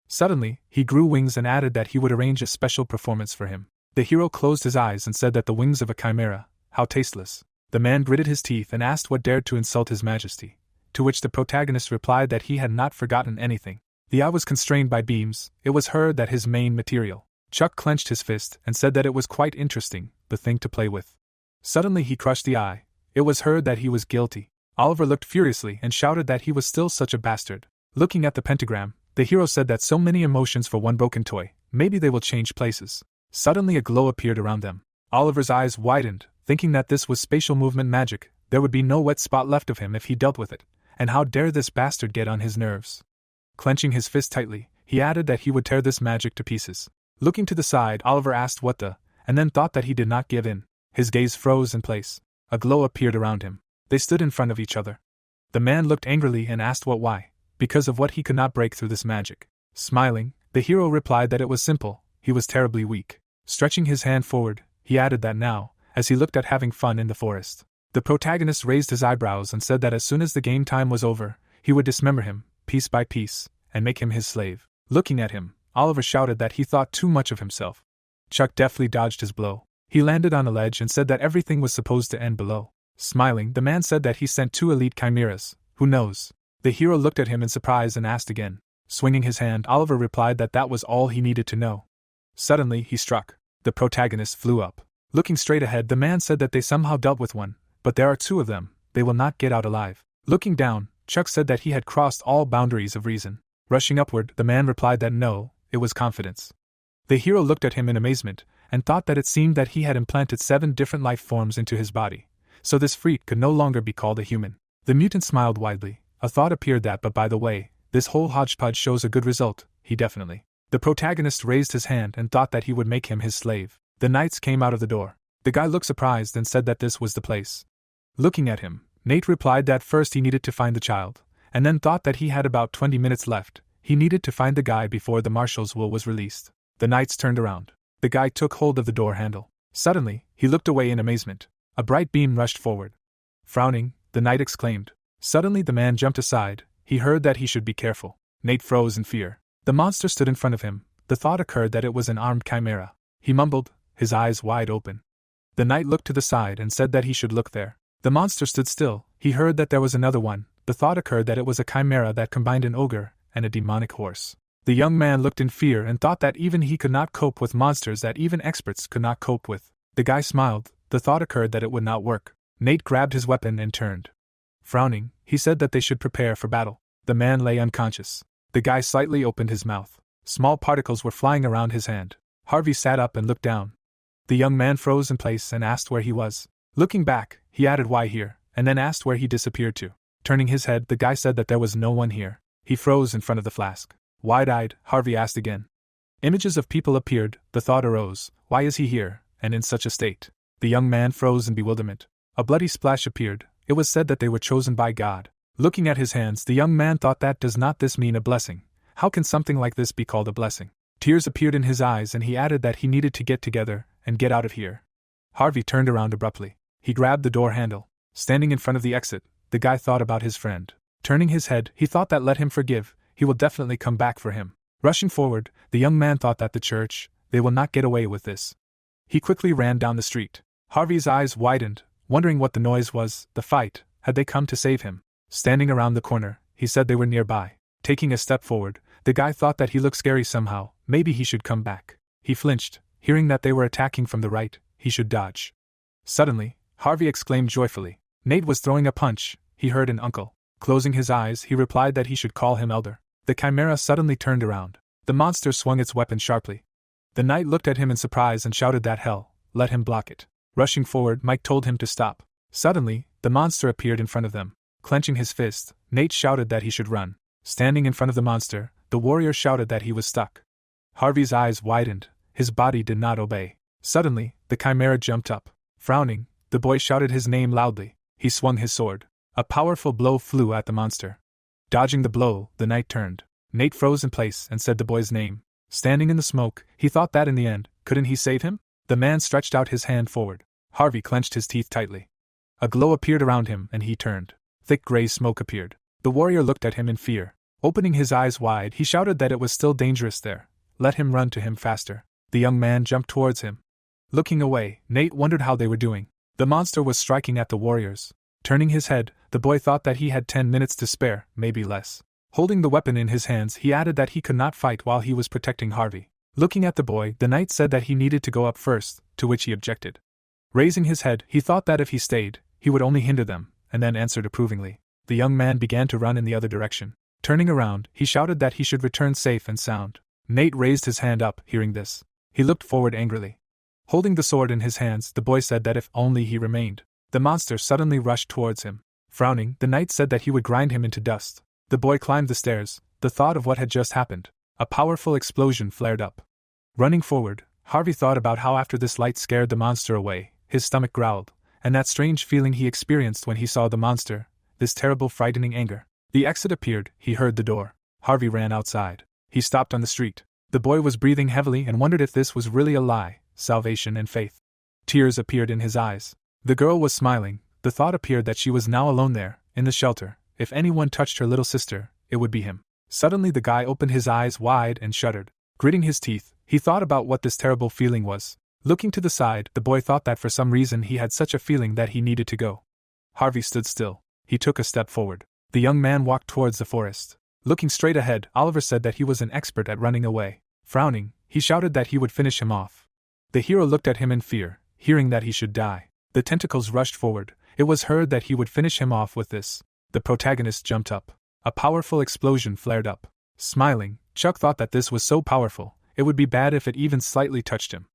Speaker 1: Suddenly, he grew wings and added that he would arrange a special performance for him. The hero closed his eyes and said that the wings of a chimera, how tasteless. The man gritted his teeth and asked what dared to insult his majesty, to which the protagonist replied that he had not forgotten anything. The eye was constrained by beams. It was heard that his main material. Chuck clenched his fist and said that it was quite interesting, the thing to play with. Suddenly he crushed the eye. It was heard that he was guilty. Oliver looked furiously and shouted that he was still such a bastard. Looking at the pentagram, the hero said that so many emotions for one broken toy, maybe they will change places. Suddenly a glow appeared around them. Oliver's eyes widened, thinking that this was spatial movement magic. There would be no wet spot left of him if he dealt with it, and how dare this bastard get on his nerves. Clenching his fist tightly, he added that he would tear this magic to pieces. Looking to the side, Oliver asked what the, and then thought that he did not give in. His gaze froze in place. A glow appeared around him. They stood in front of each other. The man looked angrily and asked why. Because of what he could not break through this magic. Smiling, the hero replied that it was simple. He was terribly weak. Stretching his hand forward, he added that now, as he looked at having fun in the forest. The protagonist raised his eyebrows and said that as soon as the game time was over, he would dismember him, piece by piece, and make him his slave. Looking at him, Oliver shouted that he thought too much of himself. Chuck deftly dodged his blow. He landed on a ledge and said that everything was supposed to end below. Smiling, the man said that he sent 2 elite chimeras. Who knows? The hero looked at him in surprise and asked again. Swinging his hand, Oliver replied that that was all he needed to know. Suddenly, he struck. The protagonist flew up. Looking straight ahead, the man said that they somehow dealt with one, but there are 2 of them. They will not get out alive. Looking down, Chuck said that he had crossed all boundaries of reason. Rushing upward, the man replied that no, it was confidence. The hero looked at him in amazement, and thought that it seemed that he had implanted 7 different life forms into his body, so this freak could no longer be called a human. The mutant smiled widely. A thought appeared that, but by the way, this whole hodgepodge shows a good result, he definitely. The protagonist raised his hand and thought that he would make him his slave. The knights came out of the door. The guy looked surprised and said that this was the place. Looking at him, Nate replied that first he needed to find the child, and then thought that he had about 20 minutes left. He needed to find the guy before the marshal's will was released. The knights turned around. The guy took hold of the door handle. Suddenly, he looked away in amazement. A bright beam rushed forward. Frowning, the knight exclaimed. Suddenly the man jumped aside. He heard that he should be careful. Nate froze in fear. The monster stood in front of him. The thought occurred that it was an armed chimera. He mumbled, his eyes wide open. The knight looked to the side and said that he should look there. The monster stood still. He heard that there was another one. The thought occurred that it was a chimera that combined an ogre and a demonic horse. The young man looked in fear and thought that even he could not cope with monsters that even experts could not cope with. The guy smiled. The thought occurred that it would not work. Nate grabbed his weapon and turned. Frowning, he said that they should prepare for battle. The man lay unconscious. The guy slightly opened his mouth. Small particles were flying around his hand. Harvey sat up and looked down. The young man froze in place and asked where he was. Looking back, he added why here, and then asked where he disappeared to. Turning his head, the guy said that there was no one here. He froze in front of the flask. Wide-eyed, Harvey asked again. Images of people appeared. The thought arose, why is he here, and in such a state? The young man froze in bewilderment. A bloody splash appeared. It was said that they were chosen by God. Looking at his hands, the young man thought that does not this mean a blessing? How can something like this be called a blessing? Tears appeared in his eyes and he added that he needed to get together and get out of here. Harvey turned around abruptly. He grabbed the door handle. Standing in front of the exit, the guy thought about his friend. Turning his head, he thought that let him forgive, he will definitely come back for him. Rushing forward, the young man thought that the church, they will not get away with this. He quickly ran down the street. Harvey's eyes widened, wondering what the noise was. The fight, had they come to save him? Standing around the corner, he said they were nearby. Taking a step forward, the guy thought that he looked scary somehow. Maybe he should come back. He flinched, hearing that they were attacking from the right. He should dodge. Suddenly, Harvey exclaimed joyfully. Nate was throwing a punch. He heard an uncle. Closing his eyes, he replied that he should call him elder. The chimera suddenly turned around. The monster swung its weapon sharply. The knight looked at him in surprise and shouted that hell, let him block it. Rushing forward, Mike told him to stop. Suddenly, the monster appeared in front of them. Clenching his fist, Nate shouted that he should run. Standing in front of the monster, the warrior shouted that he was stuck. Harvey's eyes widened. His body did not obey. Suddenly, the chimera jumped up. Frowning, the boy shouted his name loudly. He swung his sword. A powerful blow flew at the monster. Dodging the blow, the knight turned. Nate froze in place and said the boy's name. Standing in the smoke, he thought that in the end, couldn't he save him? The man stretched out his hand forward. Harvey clenched his teeth tightly. A glow appeared around him and he turned. Thick gray smoke appeared. The warrior looked at him in fear. Opening his eyes wide, he shouted that it was still dangerous there. Let him run to him faster. The young man jumped towards him. Looking away, Nate wondered how they were doing. The monster was striking at the warriors. Turning his head, the boy thought that he had 10 minutes to spare, maybe less. Holding the weapon in his hands, he added that he could not fight while he was protecting Harvey. Looking at the boy, the knight said that he needed to go up first, to which he objected. Raising his head, he thought that if he stayed, he would only hinder them, and then answered approvingly. The young man began to run in the other direction. Turning around, he shouted that he should return safe and sound. Nate raised his hand up, hearing this. He looked forward angrily. Holding the sword in his hands, the boy said that if only he remained. The monster suddenly rushed towards him. Frowning, the knight said that he would grind him into dust. The boy climbed the stairs. The thought of what had just happened. A powerful explosion flared up. Running forward, Harvey thought about how after this light scared the monster away, his stomach growled, and that strange feeling he experienced when he saw the monster, this terrible frightening anger. The exit appeared, he heard the door. Harvey ran outside. He stopped on the street. The boy was breathing heavily and wondered if this was really a lie, salvation and faith. Tears appeared in his eyes. The girl was smiling. The thought appeared that she was now alone there, in the shelter. If anyone touched her little sister, it would be him. Suddenly the guy opened his eyes wide and shuddered. Gritting his teeth, he thought about what this terrible feeling was. Looking to the side, the boy thought that for some reason he had such a feeling that he needed to go. Harvey stood still. He took a step forward. The young man walked towards the forest. Looking straight ahead, Oliver said that he was an expert at running away. Frowning, he shouted that he would finish him off. The hero looked at him in fear, hearing that he should die. The tentacles rushed forward. It was heard that he would finish him off with this. The protagonist jumped up. A powerful explosion flared up. Smiling, Chuck thought that this was so powerful, it would be bad if it even slightly touched him.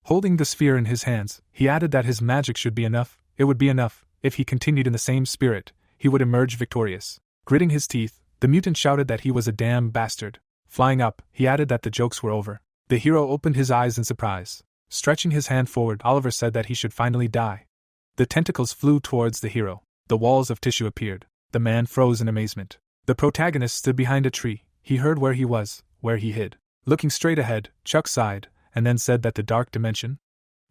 Speaker 1: Holding the sphere in his hands, he added that his magic should be enough. It would be enough. If he continued in the same spirit, he would emerge victorious. Gritting his teeth, the mutant shouted that he was a damn bastard. Flying up, he added that the jokes were over. The hero opened his eyes in surprise. Stretching his hand forward, Oliver said that he should finally die. The tentacles flew towards the hero. The walls of tissue appeared. The man froze in amazement. The protagonist stood behind a tree. He heard where he was, where he hid. Looking straight ahead, Chuck sighed, and then said that the dark dimension.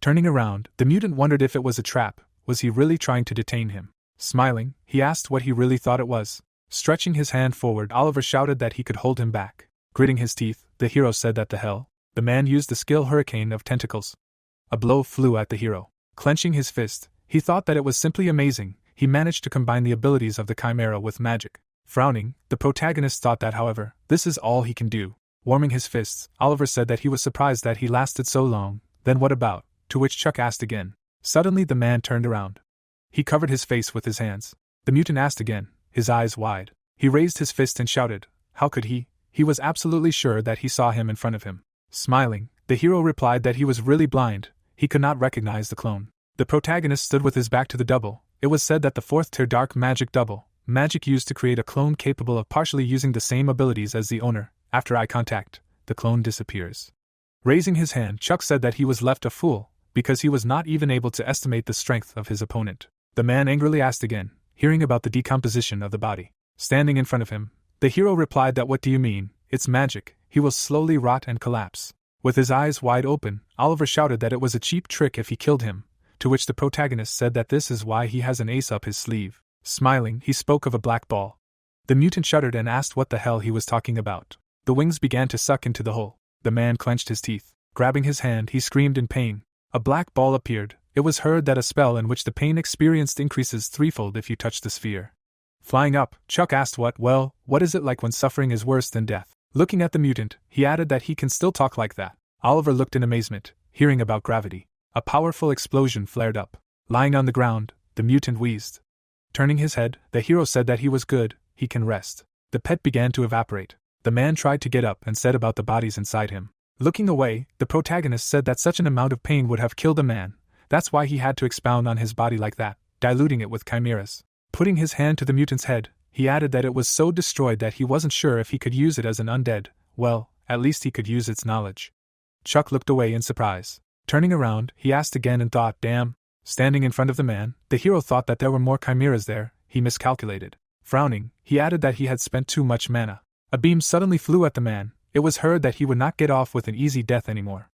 Speaker 1: Turning around, the mutant wondered if it was a trap. Was he really trying to detain him? Smiling, he asked what he really thought it was. Stretching his hand forward, Oliver shouted that he could hold him back. Gritting his teeth, the hero said that the hell. The man used the skill hurricane of tentacles. A blow flew at the hero. Clenching his fist, he thought that it was simply amazing. He managed to combine the abilities of the chimera with magic. Frowning, the protagonist thought that, however, this is all he can do. Warming his fists, Oliver said that he was surprised that he lasted so long. Then what about? To which Chuck asked again. Suddenly the man turned around. He covered his face with his hands. The mutant asked again, his eyes wide. He raised his fist and shouted. How could he? He was absolutely sure that he saw him in front of him. Smiling, the hero replied that he was really blind. He could not recognize the clone. The protagonist stood with his back to the double. It was said that the 4th tier dark magic double, magic used to create a clone capable of partially using the same abilities as the owner. After eye contact, the clone disappears. Raising his hand, Chuck said that he was left a fool, because he was not even able to estimate the strength of his opponent. The man angrily asked again, hearing about the decomposition of the body. Standing in front of him, the hero replied that what do you mean? It's magic, he will slowly rot and collapse. With his eyes wide open, Oliver shouted that it was a cheap trick if he killed him, to which the protagonist said that this is why he has an ace up his sleeve. Smiling, he spoke of a black ball. The mutant shuddered and asked what the hell he was talking about. The wings began to suck into the hole. The man clenched his teeth. Grabbing his hand, he screamed in pain. A black ball appeared. It was heard that a spell in which the pain experienced increases threefold if you touch the sphere. Flying up, Chuck asked what is it like when suffering is worse than death? Looking at the mutant, he added that he can still talk like that. Oliver looked in amazement, hearing about gravity. A powerful explosion flared up. Lying on the ground, the mutant wheezed. Turning his head, the hero said that he was good, he can rest. The pet began to evaporate. The man tried to get up and said about the bodies inside him. Looking away, the protagonist said that such an amount of pain would have killed a man. That's why he had to expound on his body like that, diluting it with chimeras. Putting his hand to the mutant's head, he added that it was so destroyed that he wasn't sure if he could use it as an undead. Well, at least he could use its knowledge. Chuck looked away in surprise. Turning around, he asked again and thought, damn. Standing in front of the man, the hero thought that there were more chimeras there. He miscalculated. Frowning, he added that he had spent too much mana. A beam suddenly flew at the man. It was heard that he would not get off with an easy death anymore.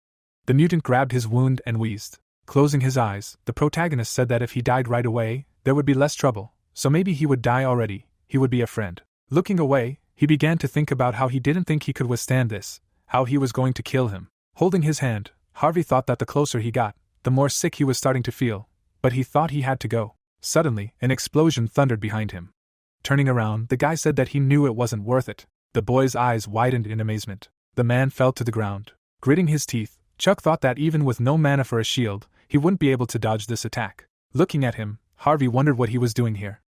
Speaker 1: The mutant grabbed his wound and wheezed. Closing his eyes, the protagonist said that if he died right away, there would be less trouble, so maybe he would die already, he would be a friend. Looking away, he began to think about how he didn't think he could withstand this, how he was going to kill him. Holding his hand, Harvey thought that the closer he got, the more sick he was starting to feel, but he thought he had to go. Suddenly, an explosion thundered behind him. Turning around, the guy said that he knew it wasn't worth it. The boy's eyes widened in amazement. The man fell to the ground. Gritting his teeth, Chuck thought that even with no mana for a shield, he wouldn't be able to dodge this attack. Looking at him, Harvey wondered what he was doing here.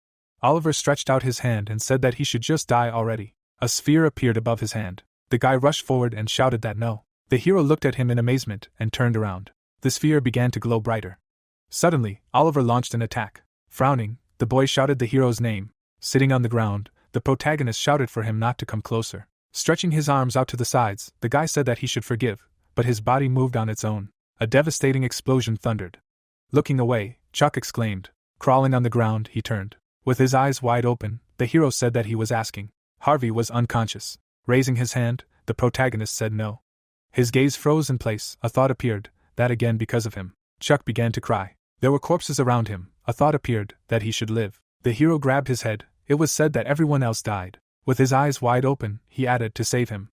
Speaker 1: Oliver stretched out his hand and said that he should just die already. A sphere appeared above his hand. The guy rushed forward and shouted that no. The hero looked at him in amazement and turned around. The sphere began to glow brighter. Suddenly, Oliver launched an attack. Frowning, the boy shouted the hero's name. Sitting on the ground, the protagonist shouted for him not to come closer. Stretching his arms out to the sides, the guy said that he should forgive, but his body moved on its own. A devastating explosion thundered. Looking away, Chuck exclaimed. Crawling on the ground, he turned. With his eyes wide open, the hero said that he was asking. Harvey was unconscious. Raising his hand, the protagonist said no. His gaze froze in place. A thought appeared, that again because of him. Chuck began to cry. There were corpses around him. A thought appeared, that he should live. The hero grabbed his head. It was said that everyone else died. With his eyes wide open, he added to save him.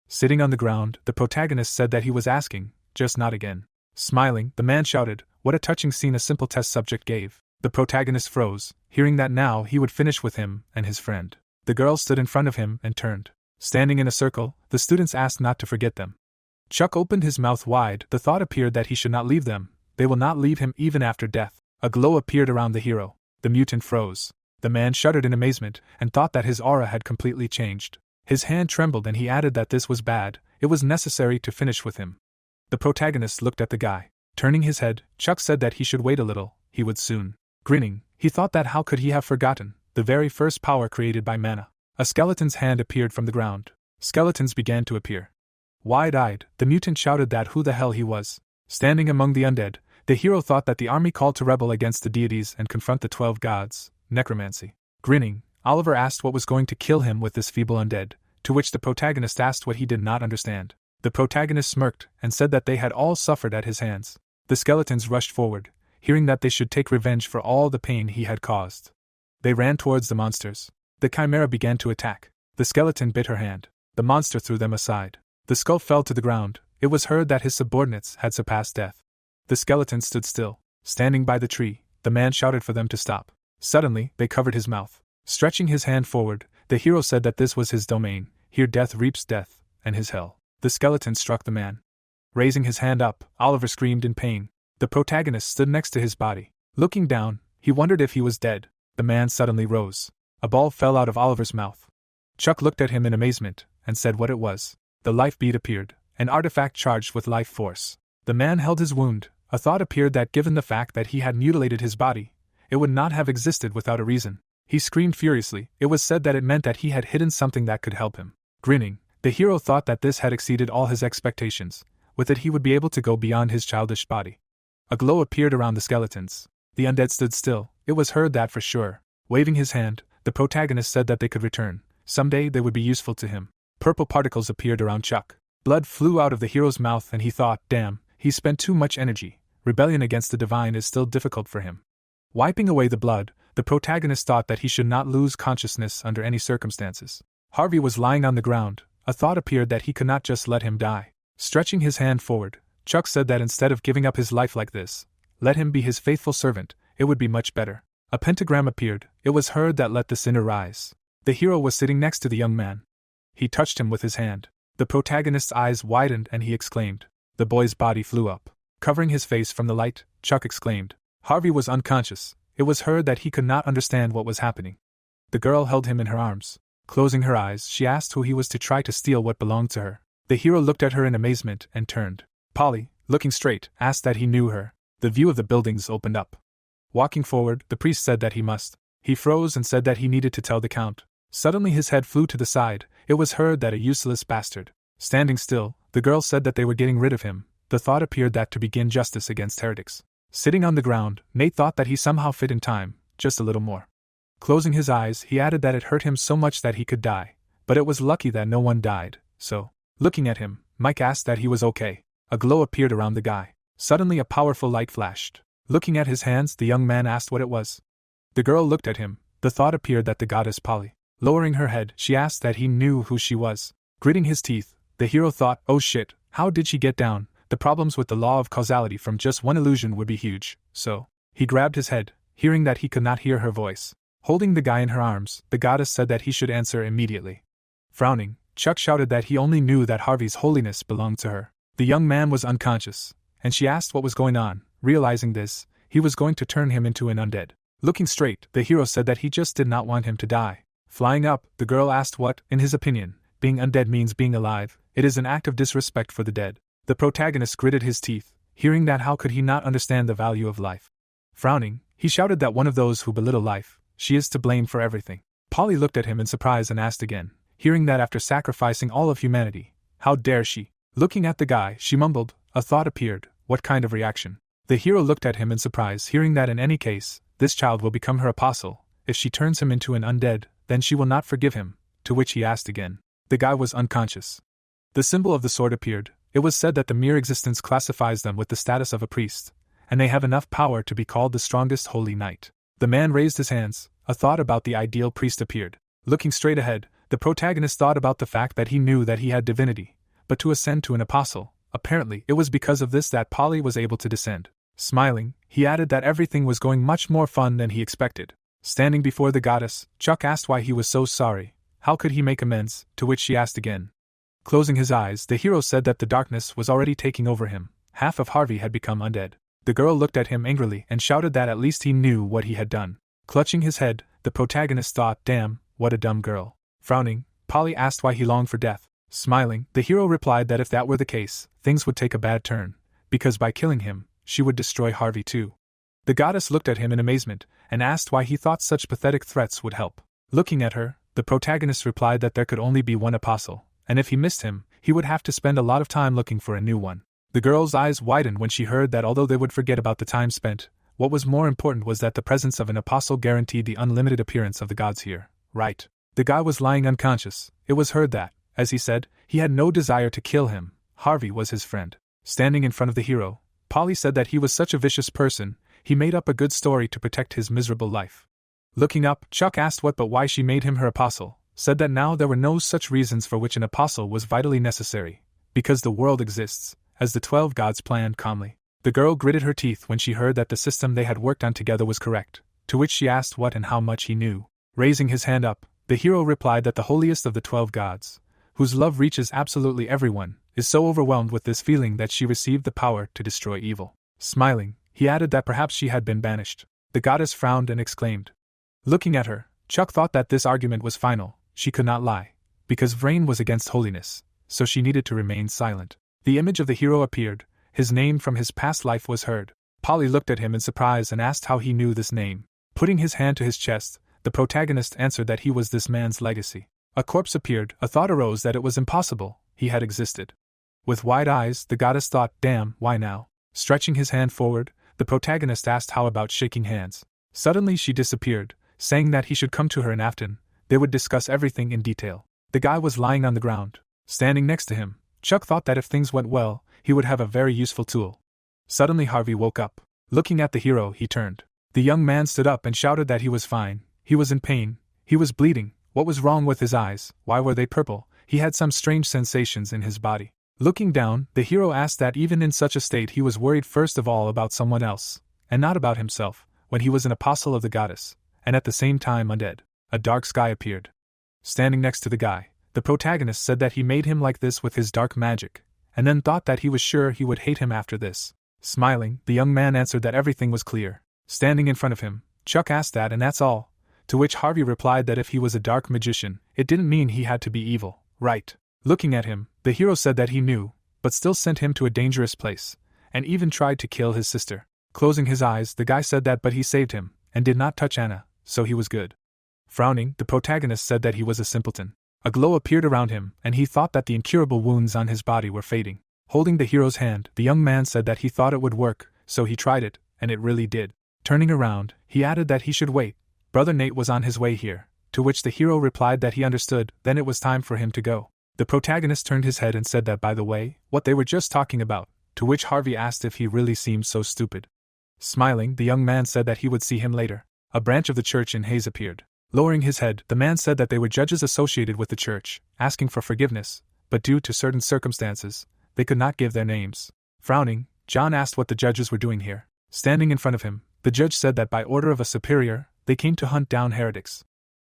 Speaker 1: Sitting on the ground, the protagonist said that he was asking, just not again. Smiling, the man shouted, what a touching scene a simple test subject gave. The protagonist froze, hearing that now he would finish with him and his friend. The girl stood in front of him and turned. Standing in a circle, the students asked not to forget them. Chuck opened his mouth wide. The thought appeared that he should not leave them. They will not leave him even after death. A glow appeared around the hero. The mutant froze. The man shuddered in amazement and thought that his aura had completely changed. His hand trembled and he added that this was bad. It was necessary to finish with him. The protagonist looked at the guy. Turning his head, Chuck said that he should wait a little. He would soon. Grinning, he thought that how could he have forgotten the very first power created by mana. A skeleton's hand appeared from the ground. Skeletons began to appear. Wide-eyed, the mutant shouted that who the hell he was. Standing among the undead, the hero thought that the army called to rebel against the deities and confront the 12 gods. Necromancy. Grinning, Oliver asked what was going to kill him with this feeble undead, to which the protagonist asked what he did not understand. The protagonist smirked and said that they had all suffered at his hands. The skeletons rushed forward, hearing that they should take revenge for all the pain he had caused. They ran towards the monsters. The chimera began to attack. The skeleton bit her hand. The monster threw them aside. The skull fell to the ground. It was heard that his subordinates had surpassed death. The skeleton stood still. Standing by the tree, the man shouted for them to stop. Suddenly, they covered his mouth. Stretching his hand forward, the hero said that this was his domain. Here death reaps death, and his hell. The skeleton struck the man. Raising his hand up, Oliver screamed in pain. The protagonist stood next to his body. Looking down, he wondered if he was dead. The man suddenly rose. A ball fell out of Oliver's mouth. Chuck looked at him in amazement, and said what it was. The life bead appeared, an artifact charged with life force. The man held his wound. A thought appeared that given the fact that he had mutilated his body, it would not have existed without a reason. He screamed furiously. It was said that it meant that he had hidden something that could help him. Grinning, the hero thought that this had exceeded all his expectations. With it he would be able to go beyond his childish body. A glow appeared around the skeletons. The undead stood still. It was heard that for sure. Waving his hand, the protagonist said that they could return. Someday they would be useful to him. Purple particles appeared around Chuck. Blood flew out of the hero's mouth and he thought, damn, he spent too much energy. Rebellion against the divine is still difficult for him. Wiping away the blood, the protagonist thought that he should not lose consciousness under any circumstances. Harvey was lying on the ground. A thought appeared that he could not just let him die. Stretching his hand forward, Chuck said that instead of giving up his life like this, let him be his faithful servant, it would be much better. A pentagram appeared. It was heard that let the sinner rise. The hero was sitting next to the young man. He touched him with his hand. The protagonist's eyes widened and he exclaimed. The boy's body flew up. Covering his face from the light, Chuck exclaimed. Harvey was unconscious. It was heard that he could not understand what was happening. The girl held him in her arms. Closing her eyes, she asked who he was to try to steal what belonged to her. The hero looked at her in amazement and turned. Polly, looking straight, asked that he knew her. The view of the buildings opened up. Walking forward, the priest said that he must. He froze and said that he needed to tell the count. Suddenly his head flew to the side. It was heard that a useless bastard. Standing still, the girl said that they were getting rid of him. The thought appeared that to begin justice against heretics. Sitting on the ground, Nate thought that he somehow fit in time, just a little more. Closing his eyes, he added that it hurt him so much that he could die. But it was lucky that no one died, so. Looking at him, Mike asked that he was okay. A glow appeared around the guy. Suddenly a powerful light flashed. Looking at his hands, the young man asked what it was. The girl looked at him. The thought appeared that the goddess Polly. Lowering her head, she asked that he knew who she was. Gritting his teeth, the hero thought, oh shit, how did she get down? The problems with the law of causality from just one illusion would be huge, so. He grabbed his head, hearing that he could not hear her voice. Holding the guy in her arms, the goddess said that he should answer immediately. Frowning, Chuck shouted that he only knew that Harvey's holiness belonged to her. The young man was unconscious, and she asked what was going on. Realizing this, he was going to turn him into an undead. Looking straight, the hero said that he just did not want him to die. Flying up, the girl asked what, in his opinion, being undead means being alive. It is an act of disrespect for the dead. The protagonist gritted his teeth, hearing that how could he not understand the value of life. Frowning, he shouted that one of those who belittle life, she is to blame for everything. Polly looked at him in surprise and asked again, hearing that after sacrificing all of humanity, how dare she? Looking at the guy, she mumbled, a thought appeared, what kind of reaction? The hero looked at him in surprise, hearing that in any case, this child will become her apostle. If she turns him into an undead, then she will not forgive him, to which he asked again. The guy was unconscious. The symbol of the sword appeared. It was said that the mere existence classifies them with the status of a priest, and they have enough power to be called the strongest holy knight. The man raised his hands. A thought about the ideal priest appeared. Looking straight ahead, the protagonist thought about the fact that he knew that he had divinity, but to ascend to an apostle, apparently it was because of this that Polly was able to descend. Smiling, he added that everything was going much more fun than he expected. Standing before the goddess, Chuck asked why he was so sorry. How could he make amends, to which she asked again. Closing his eyes, the hero said that the darkness was already taking over him. Half of Harvey had become undead. The girl looked at him angrily and shouted that at least he knew what he had done. Clutching his head, the protagonist thought, damn, what a dumb girl. Frowning, Polly asked why he longed for death. Smiling, the hero replied that if that were the case, things would take a bad turn, because by killing him, she would destroy Harvey too. The goddess looked at him in amazement, and asked why he thought such pathetic threats would help. Looking at her, the protagonist replied that there could only be one apostle, and if he missed him, he would have to spend a lot of time looking for a new one. The girl's eyes widened when she heard that although they would forget about the time spent, what was more important was that the presence of an apostle guaranteed the unlimited appearance of the gods here. Right. The guy was lying unconscious. It was heard that, as he said, he had no desire to kill him. Harvey was his friend. Standing in front of the hero, Polly said that he was such a vicious person, he made up a good story to protect his miserable life. Looking up, Chuck asked what but why she made him her apostle, said that now there were no such reasons for which an apostle was vitally necessary, because the world exists, as the 12 gods planned calmly. The girl gritted her teeth when she heard that the system they had worked on together was correct, to which she asked what and how much he knew. Raising his hand up, the hero replied that the holiest of the 12 gods, whose love reaches absolutely everyone, is so overwhelmed with this feeling that she received the power to destroy evil. Smiling, he added that perhaps she had been banished. The goddess frowned and exclaimed. Looking at her, Chuck thought that this argument was final. She could not lie, because Vrain was against holiness, so she needed to remain silent. The image of the hero appeared. His name from his past life was heard. Polly looked at him in surprise and asked how he knew this name. Putting his hand to his chest, the protagonist answered that he was this man's legacy. A corpse appeared. A thought arose that it was impossible. He had existed. With wide eyes, the goddess thought, damn, why now? Stretching his hand forward, the protagonist asked how about shaking hands. Suddenly she disappeared, saying that he should come to her in Afton. They would discuss everything in detail. The guy was lying on the ground. Standing next to him, Chuck thought that if things went well, he would have a very useful tool. Suddenly Harvey woke up. Looking at the hero, he turned. The young man stood up and shouted that he was fine. He was in pain. He was bleeding. What was wrong with his eyes? Why were they purple? He had some strange sensations in his body. Looking down, the hero asked that even in such a state he was worried first of all about someone else, and not about himself, when he was an apostle of the goddess, and at the same time undead. A dark sky appeared. Standing next to the guy, the protagonist said that he made him like this with his dark magic, and then thought that he was sure he would hate him after this. Smiling, the young man answered that everything was clear. Standing in front of him, Chuck asked that and that's all, to which Harvey replied that if he was a dark magician, it didn't mean he had to be evil, right? Looking at him, the hero said that he knew, but still sent him to a dangerous place, and even tried to kill his sister. Closing his eyes, the guy said that but he saved him, and did not touch Anna, so he was good. Frowning, the protagonist said that he was a simpleton. A glow appeared around him, and he thought that the incurable wounds on his body were fading. Holding the hero's hand, the young man said that he thought it would work, so he tried it, and it really did. Turning around, he added that he should wait. Brother Nate was on his way here, to which the hero replied that he understood, then it was time for him to go. The protagonist turned his head and said that by the way, what they were just talking about, to which Harvey asked if he really seemed so stupid. Smiling, the young man said that he would see him later. A branch of the church in Hayes appeared. Lowering his head, the man said that they were judges associated with the church, asking for forgiveness, but due to certain circumstances, they could not give their names. Frowning, John asked what the judges were doing here. Standing in front of him, the judge said that by order of a superior, they came to hunt down heretics.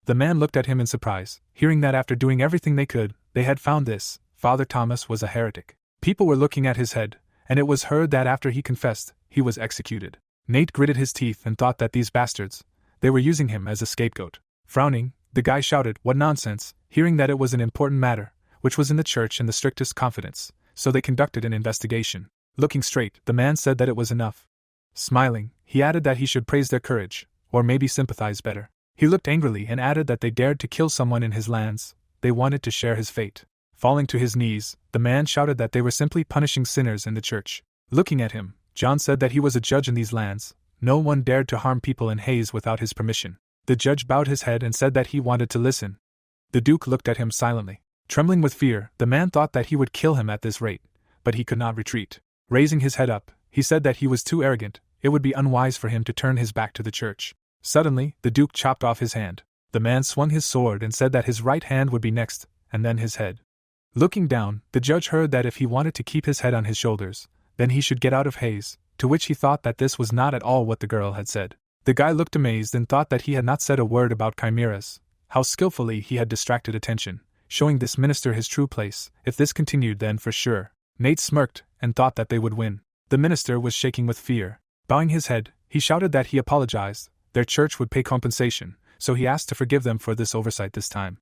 Speaker 1: The man looked at him in surprise, hearing that after doing everything they could, they had found this, Father Thomas was a heretic. People were looking at his head, and it was heard that after he confessed, he was executed. Nate gritted his teeth and thought that these bastards, they were using him as a scapegoat. Frowning, the guy shouted, "What nonsense," hearing that it was an important matter, which was in the church in the strictest confidence, so they conducted an investigation. Looking straight, the man said that it was enough. Smiling, he added that he should praise their courage, or maybe sympathize better. He looked angrily and added that they dared to kill someone in his lands, they wanted to share his fate. Falling to his knees, the man shouted that they were simply punishing sinners in the church. Looking at him, John said that he was a judge in these lands, no one dared to harm people in Hayes without his permission. The judge bowed his head and said that he wanted to listen. The Duke looked at him silently. Trembling with fear, the man thought that he would kill him at this rate, but he could not retreat. Raising his head up, he said that he was too arrogant, it would be unwise for him to turn his back to the church. Suddenly, the Duke chopped off his hand. The man swung his sword and said that his right hand would be next, and then his head. Looking down, the judge heard that if he wanted to keep his head on his shoulders, then he should get out of Hayes, to which he thought that this was not at all what the girl had said. The guy looked amazed and thought that he had not said a word about chimeras. How skillfully he had distracted attention, showing this minister his true place. If this continued, then for sure. Nate smirked and thought that they would win. The minister was shaking with fear. Bowing his head, he shouted that he apologized. Their church would pay compensation, so he asked to forgive them for this oversight this time.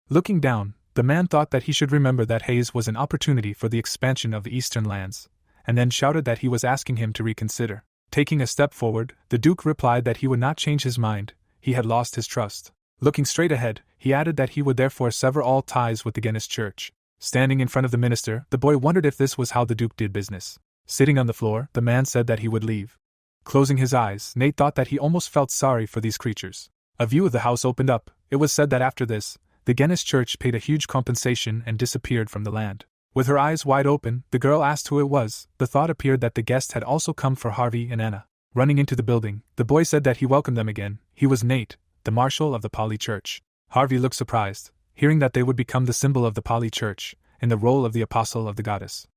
Speaker 1: Looking down, the man thought that he should remember that Hayes was an opportunity for the expansion of the eastern lands, and then shouted that he was asking him to reconsider. Taking a step forward, the Duke replied that he would not change his mind, he had lost his trust. Looking straight ahead, he added that he would therefore sever all ties with the Guinness Church. Standing in front of the minister, the boy wondered if this was how the Duke did business. Sitting on the floor, the man said that he would leave. Closing his eyes, Nate thought that he almost felt sorry for these creatures. A view of the house opened up. It was said that after this, the Guinness Church paid a huge compensation and disappeared from the land. With her eyes wide open, the girl asked who it was. The thought appeared that the guest had also come for Harvey and Anna. Running into the building, the boy said that he welcomed them again. He was Nate, the marshal of the Poly Church. Harvey looked surprised, hearing that they would become the symbol of the Poly Church, in the role of the apostle of the goddess.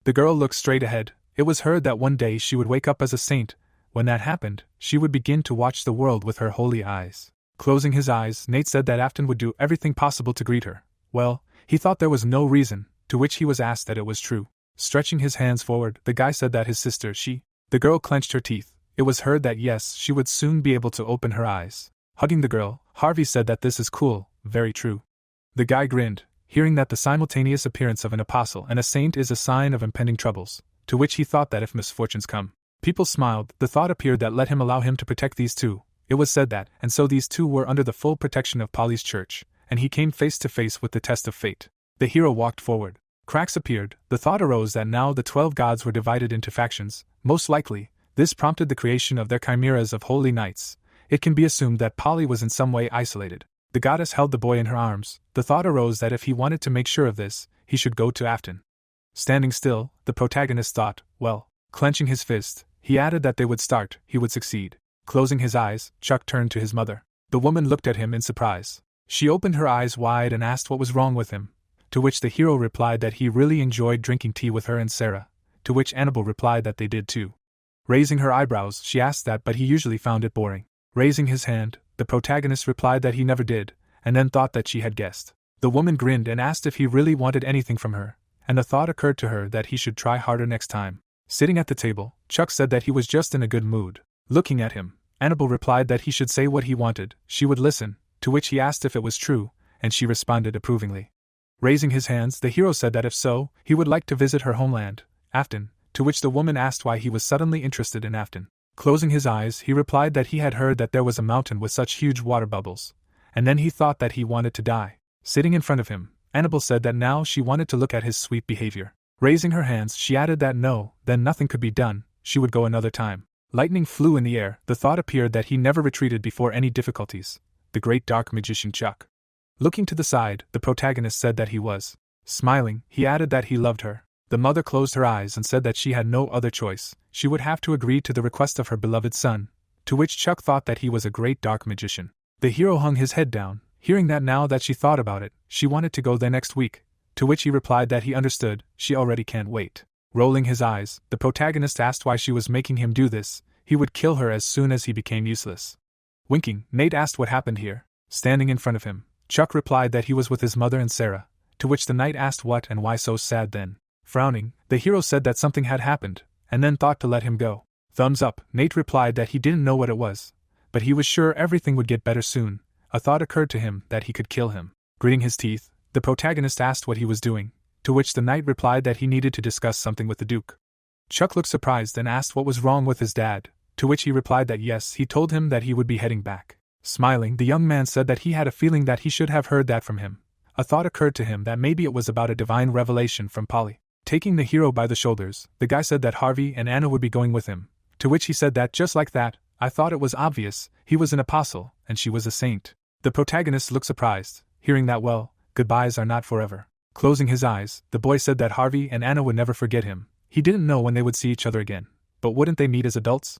Speaker 1: The girl looked straight ahead. It was heard that one day she would wake up as a saint. When that happened, she would begin to watch the world with her holy eyes. Closing his eyes, Nate said that Afton would do everything possible to greet her. Well, he thought there was no reason, to which he was asked that it was true. Stretching his hands forward, the guy said that his sister, The girl clenched her teeth. It was heard that yes, she would soon be able to open her eyes. Hugging the girl, Harvey said that this is cool, very true. The guy grinned, hearing that the simultaneous appearance of an apostle and a saint is a sign of impending troubles, to which he thought that if misfortunes come, people smiled. The thought appeared that let him allow him to protect these two. It was said that, and so these two were under the full protection of Polly's church, and he came face to face with the test of fate. The hero walked forward. Cracks appeared. The thought arose that now the 12 gods were divided into factions. Most likely, this prompted the creation of their chimeras of holy knights. It can be assumed that Polly was in some way isolated. The goddess held the boy in her arms. The thought arose that if he wanted to make sure of this, he should go to Afton. Standing still, the protagonist thought, well, clenching his fist, he added that they would start, he would succeed. Closing his eyes, Chuck turned to his mother. The woman looked at him in surprise. She opened her eyes wide and asked what was wrong with him, to which the hero replied that he really enjoyed drinking tea with her and Sarah, to which Annabelle replied that they did too. Raising her eyebrows, she asked that but he usually found it boring. Raising his hand, the protagonist replied that he never did, and then thought that she had guessed. The woman grinned and asked if he really wanted anything from her, and the thought occurred to her that he should try harder next time. Sitting at the table, Chuck said that he was just in a good mood. Looking at him, Annabelle replied that he should say what he wanted, she would listen, to which he asked if it was true, and she responded approvingly. Raising his hands, the hero said that if so, he would like to visit her homeland, Afton, to which the woman asked why he was suddenly interested in Afton. Closing his eyes, he replied that he had heard that there was a mountain with such huge water bubbles, and then he thought that he wanted to die. Sitting in front of him, Annabelle said that now she wanted to look at his sweet behavior. Raising her hands, she added that no, then nothing could be done, she would go another time. Lightning flew in the air. The thought appeared that he never retreated before any difficulties. The great dark magician Chuck. Looking to the side, the protagonist said that he was smiling. He added that he loved her. The mother closed her eyes and said that she had no other choice, she would have to agree to the request of her beloved son, to which Chuck thought that he was a great dark magician. The hero hung his head down, hearing that now that she thought about it, she wanted to go there next week, to which he replied that he understood, she already can't wait. Rolling his eyes, the protagonist asked why she was making him do this, he would kill her as soon as he became useless. Winking, Nate asked what happened here. Standing in front of him, Chuck replied that he was with his mother and Sarah, to which the knight asked what and why so sad then. Frowning, the hero said that something had happened, and then thought to let him go. Thumbs up, Nate replied that he didn't know what it was, but he was sure everything would get better soon. A thought occurred to him that he could kill him. Gritting his teeth, the protagonist asked what he was doing, to which the knight replied that he needed to discuss something with the Duke. Chuck looked surprised and asked what was wrong with his dad, to which he replied that yes, he told him that he would be heading back. Smiling, the young man said that he had a feeling that he should have heard that from him. A thought occurred to him that maybe it was about a divine revelation from Polly. Taking the hero by the shoulders, the guy said that Harvey and Anna would be going with him, to which he said that just like that, I thought it was obvious, he was an apostle, and she was a saint. The protagonist looked surprised, hearing that well, goodbyes are not forever. Closing his eyes, the boy said that Harvey and Anna would never forget him. He didn't know when they would see each other again, but wouldn't they meet as adults?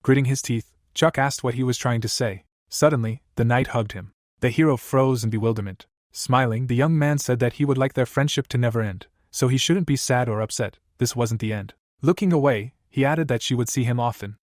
Speaker 1: Gritting his teeth, Chuck asked what he was trying to say. Suddenly, the knight hugged him. The hero froze in bewilderment. Smiling, the young man said that he would like their friendship to never end, so he shouldn't be sad or upset, this wasn't the end. Looking away, he added that she would see him often.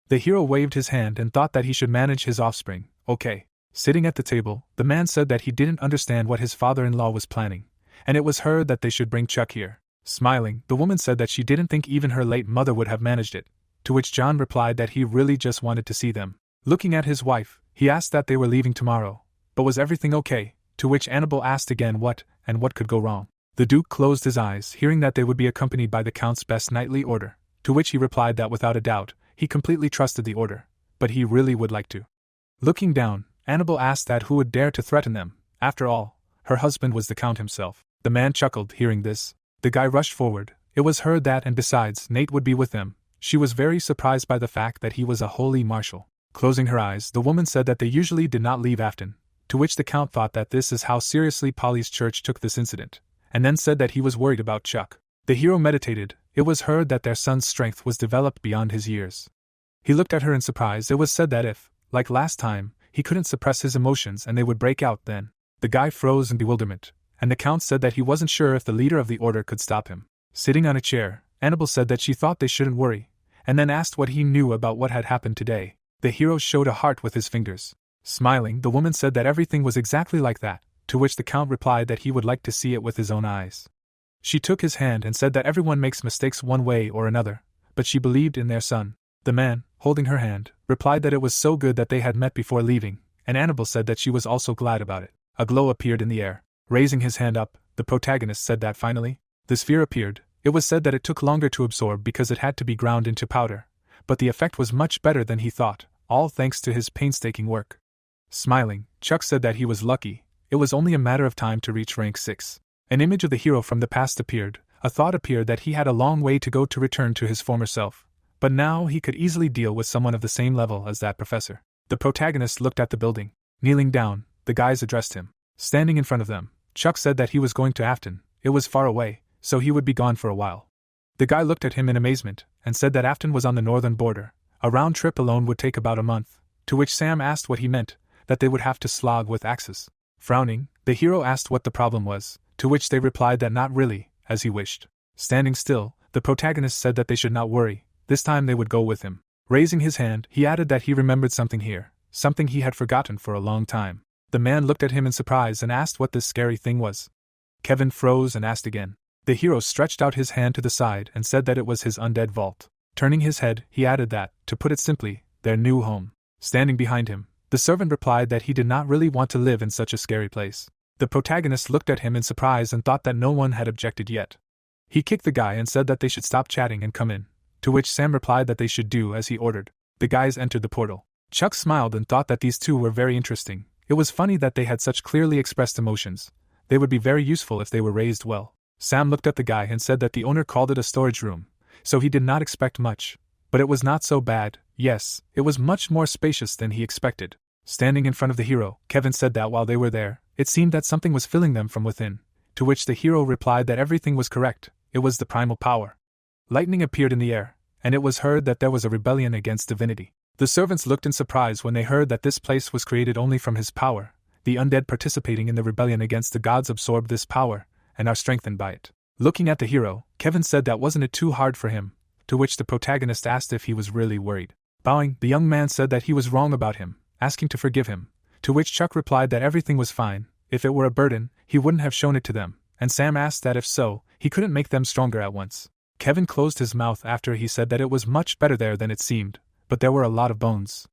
Speaker 1: The hero waved his hand and thought that he should manage his offspring. Okay. Sitting at the table, the man said that he didn't understand what his father-in-law was planning, and it was heard that they should bring Chuck here. Smiling, the woman said that she didn't think even her late mother would have managed it, to which John replied that he really just wanted to see them. Looking at his wife, he asked that they were leaving tomorrow, but was everything okay, to which Annabelle asked again what could go wrong. The Duke closed his eyes, hearing that they would be accompanied by the Count's best knightly order, to which he replied that without a doubt, he completely trusted the order, but he really would like to. Looking down, Annabelle asked that who would dare to threaten them. After all, her husband was the Count himself. The man chuckled, hearing this. The guy rushed forward. It was heard that, and besides, Nate would be with them. She was very surprised by the fact that he was a holy marshal. Closing her eyes, the woman said that they usually did not leave Afton, to which the Count thought that this is how seriously Polly's church took this incident, and then said that he was worried about Chuck. The hero meditated. It was heard that their son's strength was developed beyond his years. He looked at her in surprise. It was said that if, like last time, he couldn't suppress his emotions and they would break out then. The guy froze in bewilderment, and the Count said that he wasn't sure if the leader of the order could stop him. Sitting on a chair, Annabelle said that she thought they shouldn't worry, and then asked what he knew about what had happened today. The hero showed a heart with his fingers. Smiling, the woman said that everything was exactly like that, to which the Count replied that he would like to see it with his own eyes. She took his hand and said that everyone makes mistakes one way or another, but she believed in their son. The man, holding her hand, replied that it was so good that they had met before leaving, and Annabelle said that she was also glad about it. A glow appeared in the air. Raising his hand up, the protagonist said that finally, the sphere appeared. It was said that it took longer to absorb because it had to be ground into powder, but the effect was much better than he thought, all thanks to his painstaking work. Smiling, Chuck said that he was lucky. It was only a matter of time to reach rank 6. An image of the hero from the past appeared. A thought appeared that he had a long way to go to return to his former self, but now he could easily deal with someone of the same level as that professor. The protagonist looked at the building. Kneeling down, the guys addressed him. Standing in front of them, Chuck said that he was going to Afton. It was far away, so he would be gone for a while. The guy looked at him in amazement, and said that Afton was on the northern border. A round trip alone would take about a month, to which Sam asked what he meant, that they would have to slog with axes. Frowning, the hero asked what the problem was, to which they replied that not really, as he wished. Standing still, the protagonist said that they should not worry, this time they would go with him. Raising his hand, he added that he remembered something here, something he had forgotten for a long time. The man looked at him in surprise and asked what this scary thing was. Kevin froze and asked again. The hero stretched out his hand to the side and said that it was his undead vault. Turning his head, he added that, to put it simply, their new home. Standing behind him, the servant replied that he did not really want to live in such a scary place. The protagonist looked at him in surprise and thought that no one had objected yet. He kicked the guy and said that they should stop chatting and come in, to which Sam replied that they should do as he ordered. The guys entered the portal. Chuck smiled and thought that these two were very interesting. It was funny that they had such clearly expressed emotions. They would be very useful if they were raised well. Sam looked at the guy and said that the owner called it a storage room, so he did not expect much. But it was not so bad. Yes, it was much more spacious than he expected. Standing in front of the hero, Kevin said that while they were there, it seemed that something was filling them from within, to which the hero replied that everything was correct, it was the primal power. Lightning appeared in the air, and it was heard that there was a rebellion against divinity. The servants looked in surprise when they heard that this place was created only from his power. The undead participating in the rebellion against the gods absorbed this power, and are strengthened by it. Looking at the hero, Kevin said that wasn't it too hard for him, to which the protagonist asked if he was really worried. Bowing, the young man said that he was wrong about him, asking to forgive him, to which Chuck replied that everything was fine. If it were a burden, he wouldn't have shown it to them, and Sam asked that if so, he couldn't make them stronger at once. Kevin closed his mouth after he said that it was much better there than it seemed, but there were a lot of bones.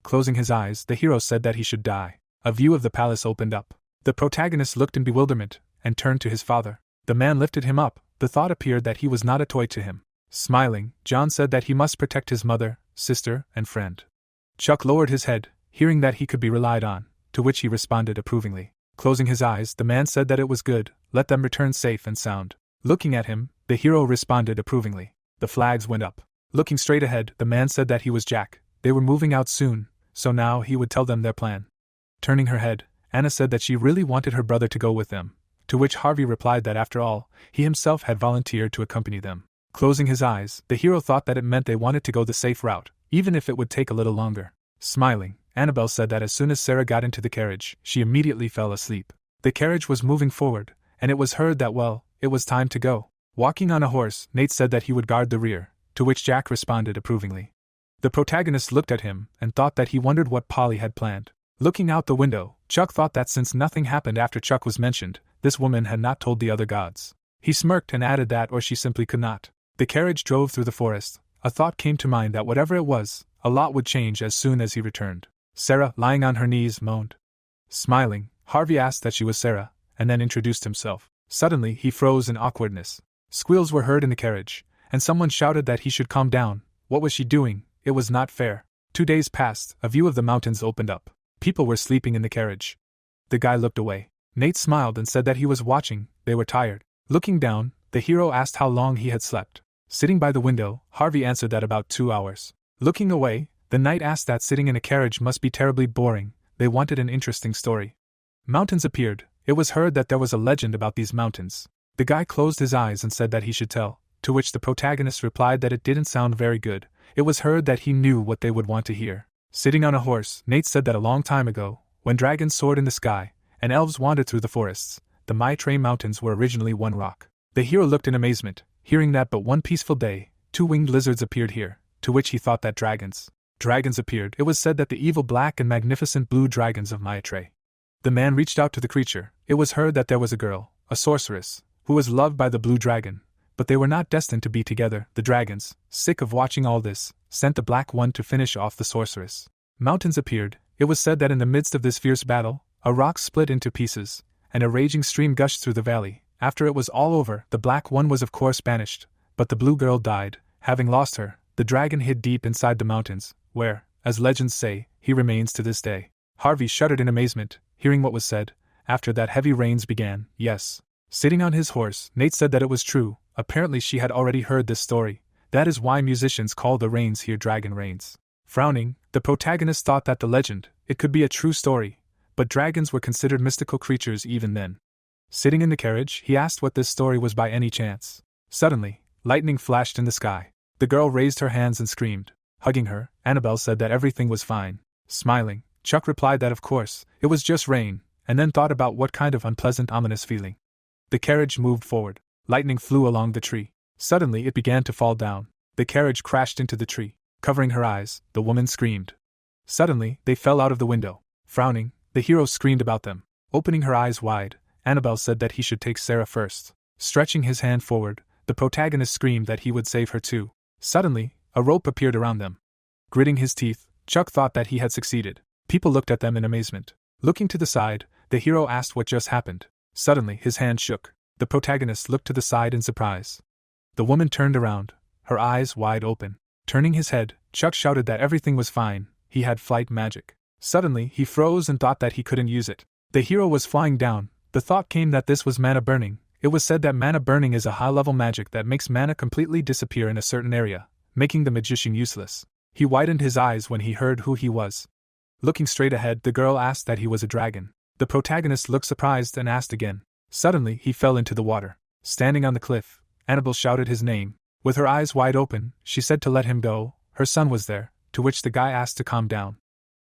Speaker 1: Closing his eyes, the hero said that he should die. A view of the palace opened up. The protagonist looked in bewilderment, and turned to his father. The man lifted him up. The thought appeared that he was not a toy to him. Smiling, John said that he must protect his mother, sister, and friend. Chuck lowered his head, hearing that he could be relied on, to which he responded approvingly. Closing his eyes, the man said that it was good, let them return safe and sound. Looking at him, the hero responded approvingly. The flags went up. Looking straight ahead, the man said that he was Jack. They were moving out soon, so now he would tell them their plan. Turning her head, Anna said that she really wanted her brother to go with them, to which Harvey replied that after all, he himself had volunteered to accompany them. Closing his eyes, the hero thought that it meant they wanted to go the safe route, even if it would take a little longer. Smiling, Annabelle said that as soon as Sarah got into the carriage, she immediately fell asleep. The carriage was moving forward, and it was heard that, well, it was time to go. Walking on a horse, Nate said that he would guard the rear, to which Jack responded approvingly. The protagonist looked at him and thought that he wondered what Polly had planned. Looking out the window, Chuck thought that since nothing happened after Chuck was mentioned, this woman had not told the other gods. He smirked and added that or she simply could not. The carriage drove through the forest. A thought came to mind that whatever it was, a lot would change as soon as he returned. Sarah, lying on her knees, moaned. Smiling, Harvey asked that she was Sarah, and then introduced himself. Suddenly, he froze in awkwardness. Squeals were heard in the carriage, and someone shouted that he should calm down. What was she doing? It was not fair. 2 days passed, a view of the mountains opened up. People were sleeping in the carriage. The guy looked away. Nate smiled and said that he was watching, they were tired. Looking down, the hero asked how long he had slept. Sitting by the window, Harvey answered that about 2 hours. Looking away, the knight asked that sitting in a carriage must be terribly boring, they wanted an interesting story. Mountains appeared. It was heard that there was a legend about these mountains. The guy closed his eyes and said that he should tell, to which the protagonist replied that it didn't sound very good. It was heard that he knew what they would want to hear. Sitting on a horse, Nate said that a long time ago, when dragons soared in the sky, and elves wandered through the forests, the Maitre Mountains were originally one rock. The hero looked in amazement, hearing that but one peaceful day, 2 winged lizards appeared here, to which he thought that dragons appeared. It was said that the evil black and magnificent blue dragons of Maitre. The man reached out to the creature. It was heard that there was a girl, a sorceress, who was loved by the blue dragon, but they were not destined to be together. The dragons, sick of watching all this, sent the black one to finish off the sorceress. Mountains appeared. It was said that in the midst of this fierce battle, a rock split into pieces, and a raging stream gushed through the valley. After it was all over, the black one was of course banished, but the blue girl died. Having lost her, the dragon hid deep inside the mountains, where, as legends say, he remains to this day. Harvey shuddered in amazement, hearing what was said. After that, heavy rains began. Yes. Sitting on his horse, Nate said that it was true. Apparently she had already heard this story. That is why musicians call the rains here dragon rains. Frowning, the protagonist thought that the legend, it could be a true story, but dragons were considered mystical creatures even then. Sitting in the carriage, he asked what this story was by any chance. Suddenly, lightning flashed in the sky. The girl raised her hands and screamed. Hugging her, Annabelle said that everything was fine. Smiling, Chuck replied that of course, it was just rain, and then thought about what kind of unpleasant ominous feeling. The carriage moved forward. Lightning flew along the tree. Suddenly it began to fall down. The carriage crashed into the tree. Covering her eyes, the woman screamed. Suddenly, they fell out of the window. Frowning, the hero screamed about them. Opening her eyes wide, Annabelle said that he should take Sarah first. Stretching his hand forward, the protagonist screamed that he would save her too. Suddenly, a rope appeared around them. Gritting his teeth, Chuck thought that he had succeeded. People looked at them in amazement. Looking to the side, the hero asked what just happened. Suddenly, his hand shook. The protagonist looked to the side in surprise. The woman turned around, her eyes wide open. Turning his head, Chuck shouted that everything was fine, he had flight magic. Suddenly, he froze and thought that he couldn't use it. The hero was flying down. The thought came that this was mana burning. It was said that mana burning is a high-level magic that makes mana completely disappear in a certain area, making the magician useless. He widened his eyes when he heard who he was. Looking straight ahead, the girl asked that he was a dragon. The protagonist looked surprised and asked again. Suddenly, he fell into the water. Standing on the cliff, Annabelle shouted his name. With her eyes wide open, she said to let him go. Her son was there, to which the guy asked to calm down.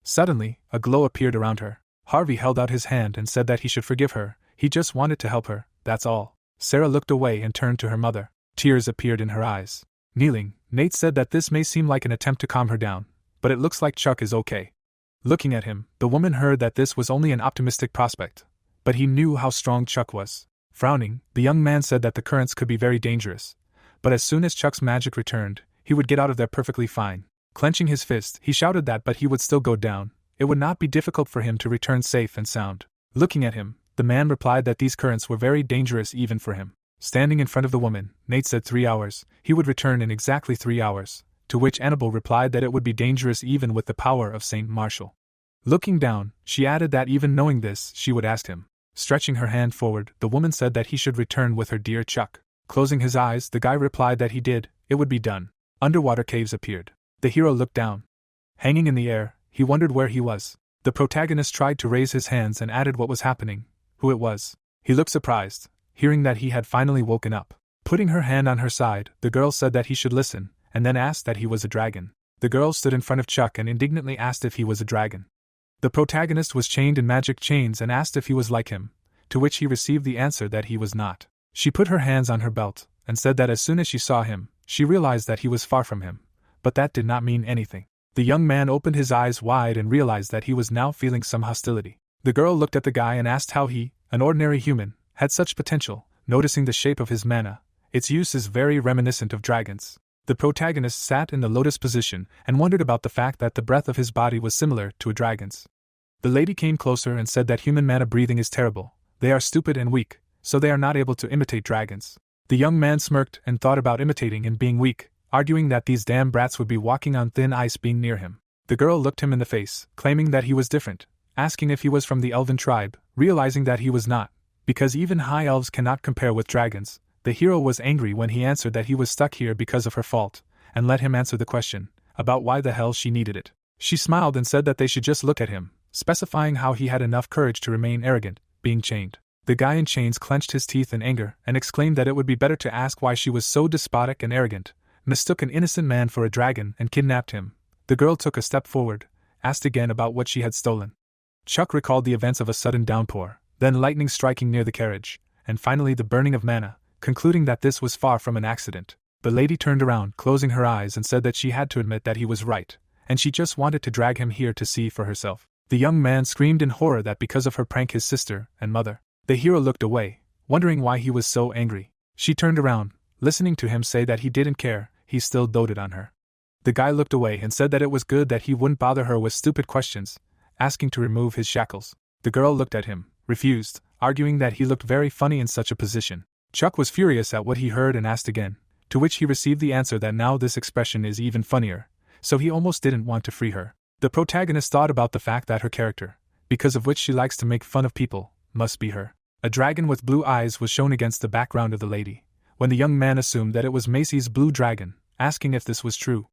Speaker 1: Suddenly, a glow appeared around her. Harvey held out his hand and said that he should forgive her. He just wanted to help her, that's all. Sarah looked away and turned to her mother. Tears appeared in her eyes. Kneeling, Nate said that this may seem like an attempt to calm her down, but it looks like Chuck is okay. Looking at him, the woman heard that this was only an optimistic prospect, but he knew how strong Chuck was. Frowning, the young man said that the currents could be very dangerous, but as soon as Chuck's magic returned, he would get out of there perfectly fine. Clenching his fist, he shouted that but he would still go down. It would not be difficult for him to return safe and sound. Looking at him, the man replied that these currents were very dangerous even for him. Standing in front of the woman, Nate said 3 hours, he would return in exactly 3 hours, to which Annabelle replied that it would be dangerous even with the power of Saint Martial. Looking down, she added that even knowing this, she would ask him. Stretching her hand forward, the woman said that he should return with her dear Chuck. Closing his eyes, the guy replied that he did, it would be done. Underwater caves appeared. The hero looked down. Hanging in the air, he wondered where he was. The protagonist tried to raise his hands and added what was happening, who it was. He looked surprised, hearing that he had finally woken up. Putting her hand on her side, the girl said that he should listen, and then asked that he was a dragon. The girl stood in front of Chuck and indignantly asked if he was a dragon. The protagonist was chained in magic chains and asked if he was like him, to which he received the answer that he was not. She put her hands on her belt, and said that as soon as she saw him, she realized that he was far from him, but that did not mean anything. The young man opened his eyes wide and realized that he was now feeling some hostility. The girl looked at the guy and asked how he, an ordinary human, had such potential, noticing the shape of his mana. Its use is very reminiscent of dragons. The protagonist sat in the lotus position and wondered about the fact that the breath of his body was similar to a dragon's. The lady came closer and said that human mana breathing is terrible. They are stupid and weak, so they are not able to imitate dragons. The young man smirked and thought about imitating and being weak, arguing that these damn brats would be walking on thin ice being near him. The girl looked him in the face, claiming that he was different, asking if he was from the elven tribe, realizing that he was not, because even high elves cannot compare with dragons. The hero was angry when he answered that he was stuck here because of her fault, and let him answer the question, about why the hell she needed it. She smiled and said that they should just look at him, specifying how he had enough courage to remain arrogant, being chained. The guy in chains clenched his teeth in anger and exclaimed that it would be better to ask why she was so despotic and arrogant, mistook an innocent man for a dragon and kidnapped him. The girl took a step forward, asked again about what she had stolen. Chuck recalled the events of a sudden downpour, then lightning striking near the carriage, and finally the burning of mana, concluding that this was far from an accident. The lady turned around, closing her eyes, and said that she had to admit that he was right, and she just wanted to drag him here to see for herself. The young man screamed in horror that because of her prank his sister and mother. The hero looked away, wondering why he was so angry. She turned around, listening to him say that he didn't care, he still doted on her. The guy looked away and said that it was good that he wouldn't bother her with stupid questions, asking to remove his shackles. The girl looked at him, refused, arguing that he looked very funny in such a position. Chuck was furious at what he heard and asked again, to which he received the answer that now this expression is even funnier, so he almost didn't want to free her. The protagonist thought about the fact that her character, because of which she likes to make fun of people, must be her. A dragon with blue eyes was shown against the background of the lady, when the young man assumed that it was Macy's blue dragon, asking if this was true.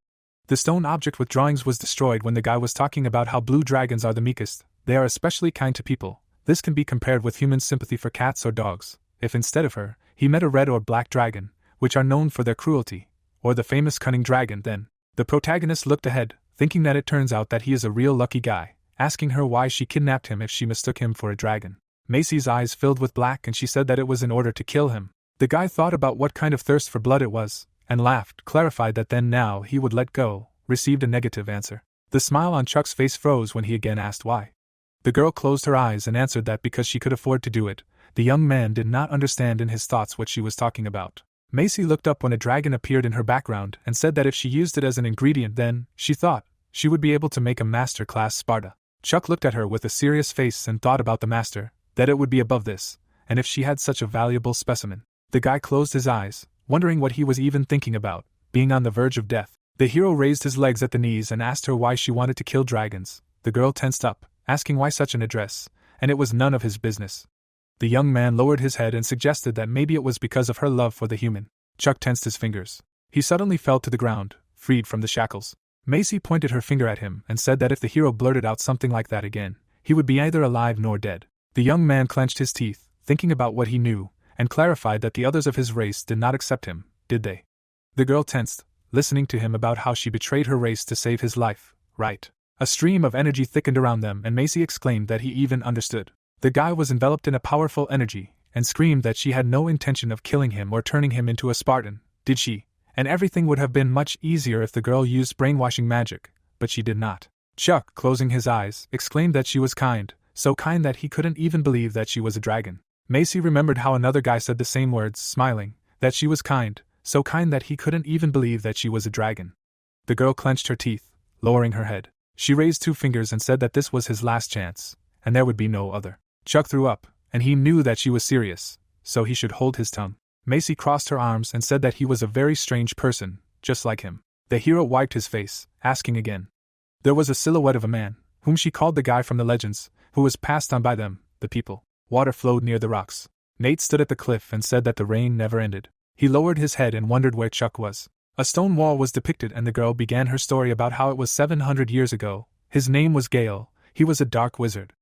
Speaker 1: The stone object with drawings was destroyed when the guy was talking about how blue dragons are the meekest. They are especially kind to people. This can be compared with human sympathy for cats or dogs. If instead of her, he met a red or black dragon, which are known for their cruelty, or the famous cunning dragon, then the protagonist looked ahead, thinking that it turns out that he is a real lucky guy, asking her why she kidnapped him if she mistook him for a dragon. Macy's eyes filled with black and she said that it was in order to kill him. The guy thought about what kind of thirst for blood it was, and laughed, clarified that then now he would let go, received a negative answer. The smile on Chuck's face froze when he again asked why. The girl closed her eyes and answered that because she could afford to do it. The young man did not understand in his thoughts what she was talking about. Macy looked up when a dragon appeared in her background and said that if she used it as an ingredient then, she thought, she would be able to make a master-class Sparta. Chuck looked at her with a serious face and thought about the master, that it would be above this, and if she had such a valuable specimen. The guy closed his eyes, wondering what he was even thinking about, being on the verge of death. The hero raised his legs at the knees and asked her why she wanted to kill dragons. The girl tensed up, asking why such an address, and it was none of his business. The young man lowered his head and suggested that maybe it was because of her love for the human. Chuck tensed his fingers. He suddenly fell to the ground, freed from the shackles. Macy pointed her finger at him and said that if the hero blurted out something like that again, he would be neither alive nor dead. The young man clenched his teeth, thinking about what he knew, and clarified that the others of his race did not accept him, did they? The girl tensed, listening to him about how she betrayed her race to save his life, right? A stream of energy thickened around them, and Macy exclaimed that he even understood. The guy was enveloped in a powerful energy, and screamed that she had no intention of killing him or turning him into a Spartan, did she? And everything would have been much easier if the girl used brainwashing magic, but she did not. Chuck, closing his eyes, exclaimed that she was kind, so kind that he couldn't even believe that she was a dragon. Macy remembered how another guy said the same words, smiling, that she was kind, so kind that he couldn't even believe that she was a dragon. The girl clenched her teeth, lowering her head. She raised 2 fingers and said that this was his last chance, and there would be no other. Chuck threw up, and he knew that she was serious, so he should hold his tongue. Macy crossed her arms and said that he was a very strange person, just like him. The hero wiped his face, asking again. There was a silhouette of a man, whom she called the guy from the legends, who was passed on by them, the people. Water flowed near the rocks. Nate stood at the cliff and said that the rain never ended. He lowered his head and wondered where Chuck was. A stone wall was depicted, and the girl began her story about how it was 700 years ago. His name was Gale. He was a dark wizard.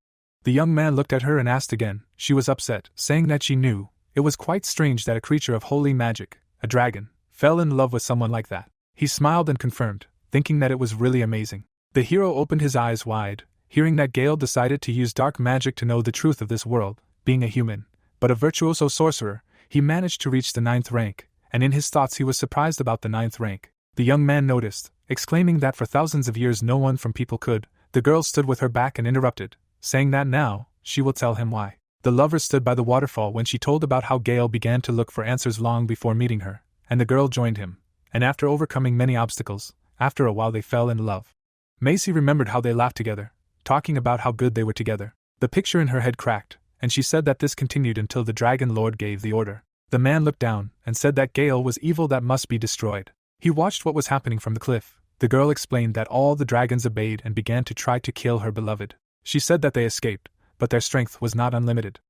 Speaker 1: The young man looked at her and asked again. She was upset, saying that she knew. It was quite strange that a creature of holy magic, a dragon, fell in love with someone like that. He smiled and confirmed, thinking that it was really amazing. The hero opened his eyes wide, hearing that Gale decided to use dark magic to know the truth of this world. Being a human, but a virtuoso sorcerer, he managed to reach the 9th rank, and in his thoughts he was surprised about the 9th rank. The young man noticed, exclaiming that for thousands of years no one from people could. The girl stood with her back and interrupted, saying that now, she will tell him why. The lovers stood by the waterfall when she told about how Gale began to look for answers long before meeting her, and the girl joined him, and after overcoming many obstacles, after a while they fell in love. Macy remembered how they laughed together, talking about how good they were together. The picture in her head cracked, and she said that this continued until the Dragon Lord gave the order. The man looked down and said that Gale was evil that must be destroyed. He watched what was happening from the cliff. The girl explained that all the dragons obeyed and began to try to kill her beloved. She said that they escaped, but their strength was not unlimited.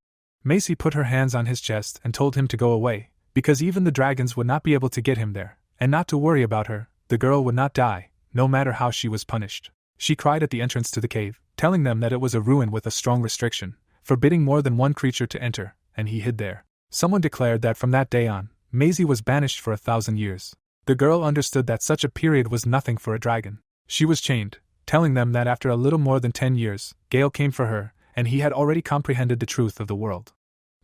Speaker 1: Macy put her hands on his chest and told him to go away, because even the dragons would not be able to get him there, and not to worry about her. The girl would not die, no matter how she was punished. She cried at the entrance to the cave, telling them that it was a ruin with a strong restriction, forbidding more than one creature to enter, and he hid there. Someone declared that from that day on, Maisie was banished for 1,000 years. The girl understood that such a period was nothing for a dragon. She was chained, telling them that after a little more than 10 years, Gale came for her, and he had already comprehended the truth of the world.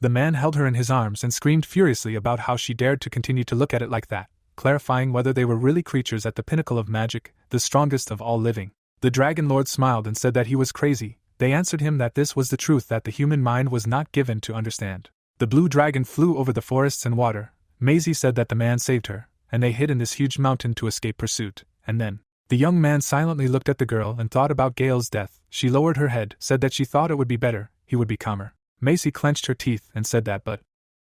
Speaker 1: The man held her in his arms and screamed furiously about how she dared to continue to look at it like that, clarifying whether they were really creatures at the pinnacle of magic, the strongest of all living. The Dragon Lord smiled and said that he was crazy. They answered him that this was the truth that the human mind was not given to understand. The blue dragon flew over the forests and water. Maisie said that the man saved her, and they hid in this huge mountain to escape pursuit, and then the young man silently looked at the girl and thought about Gale's death. She lowered her head, said that she thought it would be better, he would be calmer. Maisie clenched her teeth and said that, but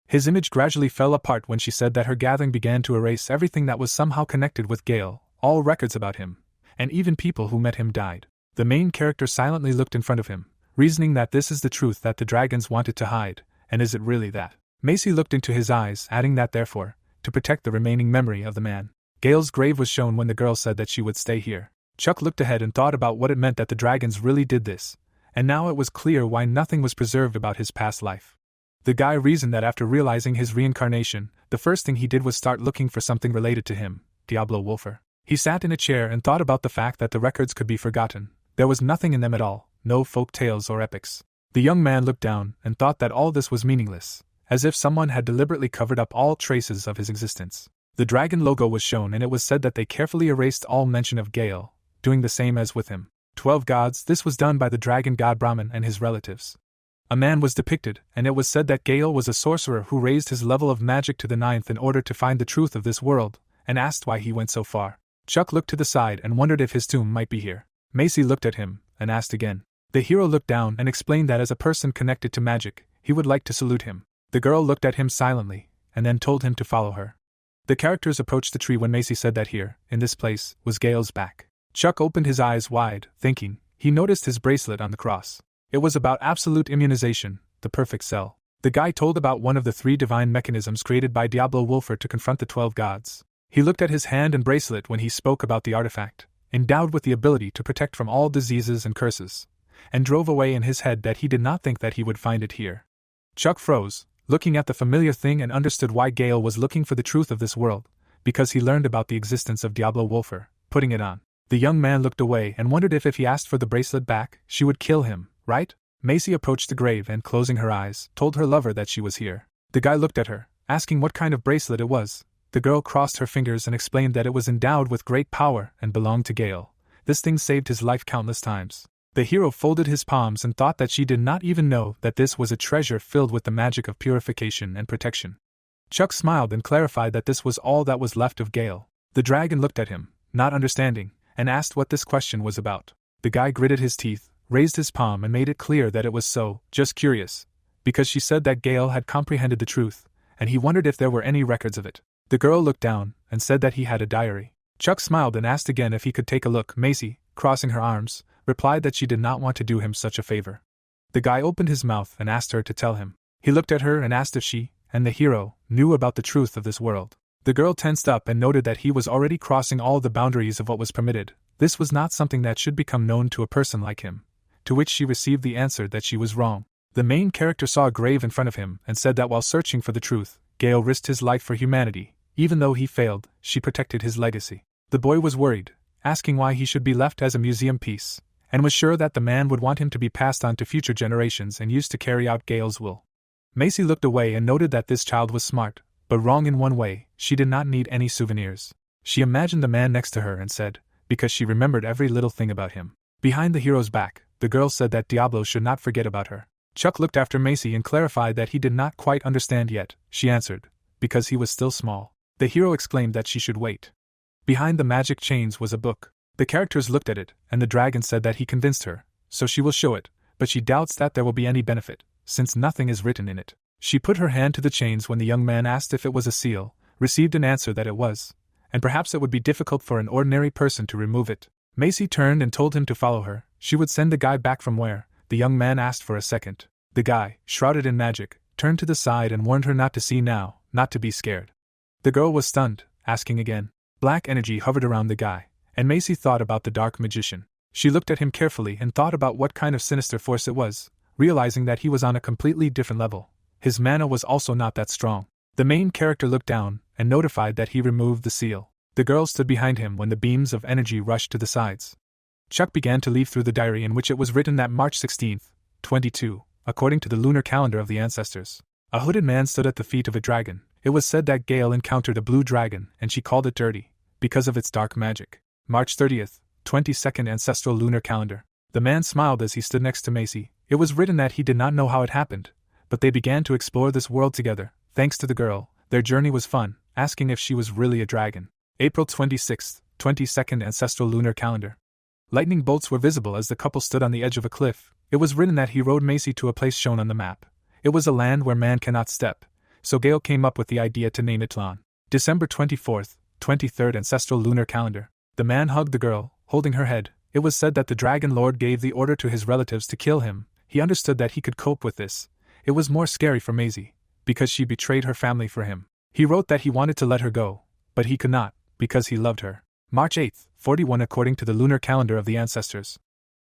Speaker 1: his image gradually fell apart when she said that her gathering began to erase everything that was somehow connected with Gale, all records about him, and even people who met him died. The main character silently looked in front of him, reasoning that this is the truth that the dragons wanted to hide, and is it really that? Macy looked into his eyes, adding that therefore, to protect the remaining memory of the man, Gale's grave was shown when the girl said that she would stay here. Chuck looked ahead and thought about what it meant that the dragons really did this, and now it was clear why nothing was preserved about his past life. The guy reasoned that after realizing his reincarnation, the first thing he did was start looking for something related to him, Diablo Wolfer. He sat in a chair and thought about the fact that the records could be forgotten. There was nothing in them at all, no folk tales or epics. The young man looked down and thought that all this was meaningless, as if someone had deliberately covered up all traces of his existence. The dragon logo was shown, and it was said that they carefully erased all mention of Gale, doing the same as with him. 12 gods. This was done by the dragon god Brahman and his relatives. A man was depicted, and it was said that Gale was a sorcerer who raised his level of magic to the 9th in order to find the truth of this world, and asked why he went so far. Chuck looked to the side and wondered if his tomb might be here. Macy looked at him, and asked again. The hero looked down and explained that as a person connected to magic, he would like to salute him. The girl looked at him silently, and then told him to follow her. The characters approached the tree when Macy said that here, in this place, was Gale's back. Chuck opened his eyes wide, thinking. He noticed his bracelet on the cross. It was about absolute immunization, the perfect cell. The guy told about one of the 3 divine mechanisms created by Diablo Wolfer to confront the 12 gods. He looked at his hand and bracelet when he spoke about the artifact, endowed with the ability to protect from all diseases and curses, and drove away in his head that he did not think that he would find it here. Chuck froze, looking at the familiar thing and understood why Gale was looking for the truth of this world, because he learned about the existence of Diablo Wolfer, putting it on. The young man looked away and wondered if he asked for the bracelet back, she would kill him, right? Macy approached the grave and, closing her eyes, told her lover that she was here. The guy looked at her, asking what kind of bracelet it was. The girl crossed her fingers and explained that it was endowed with great power and belonged to Gale. This thing saved his life countless times. The hero folded his palms and thought that she did not even know that this was a treasure filled with the magic of purification and protection. Chuck smiled and clarified that this was all that was left of Gale. The dragon looked at him, not understanding, and asked what this question was about. The guy gritted his teeth, raised his palm and made it clear that it was so, just curious, because she said that Gale had comprehended the truth, and he wondered if there were any records of it. The girl looked down and said that he had a diary. Chuck smiled and asked again if he could take a look. Macy, crossing her arms, replied that she did not want to do him such a favor. The guy opened his mouth and asked her to tell him. He looked at her and asked if she, and the hero, knew about the truth of this world. The girl tensed up and noted that he was already crossing all the boundaries of what was permitted. This was not something that should become known to a person like him, to which she received the answer that she was wrong. The main character saw a grave in front of him and said that while searching for the truth, Gale risked his life for humanity. Even though he failed, she protected his legacy. The boy was worried, asking why he should be left as a museum piece, and was sure that the man would want him to be passed on to future generations and used to carry out Gale's will. Macy looked away and noted that this child was smart, but wrong in one way. She did not need any souvenirs. She imagined the man next to her and said, because she remembered every little thing about him. Behind the hero's back, the girl said that Diablo should not forget about her. Chuck looked after Macy and clarified that he did not quite understand yet. She answered, because he was still small. The hero exclaimed that she should wait. Behind the magic chains was a book. The characters looked at it, and the dragon said that he convinced her, so she will show it, but she doubts that there will be any benefit, since nothing is written in it. She put her hand to the chains when the young man asked if it was a seal, received an answer that it was, and perhaps it would be difficult for an ordinary person to remove it. Macy turned and told him to follow her. She would send the guy back from where. The young man asked for a second. The guy, shrouded in magic, turned to the side and warned her not to see now, not to be scared. The girl was stunned, asking again. Black energy hovered around the guy, and Macy thought about the dark magician. She looked at him carefully and thought about what kind of sinister force it was, realizing that he was on a completely different level. His mana was also not that strong. The main character looked down and notified that he removed the seal. The girl stood behind him when the beams of energy rushed to the sides. Chuck began to leaf through the diary in which it was written that March 16th, 22, according to the lunar calendar of the ancestors, a hooded man stood at the feet of a dragon. It was said that Gale encountered a blue dragon and she called it dirty, because of its dark magic. March 30th, 22nd ancestral lunar calendar. The man smiled as he stood next to Macy. It was written that he did not know how it happened, but they began to explore this world together. Thanks to the girl, their journey was fun, asking if she was really a dragon. April 26th, 22nd ancestral lunar calendar. Lightning bolts were visible as the couple stood on the edge of a cliff. It was written that he rode Macy to a place shown on the map. It was a land where man cannot step, so Gale came up with the idea to name it Lan. December 24th, 23rd ancestral lunar calendar. The man hugged the girl, holding her head. It was said that the Dragon Lord gave the order to his relatives to kill him. He understood that he could cope with this. It was more scary for Macy, because she betrayed her family for him. He wrote that he wanted to let her go, but he could not, because he loved her. March 8th, 41 according to the lunar calendar of the ancestors.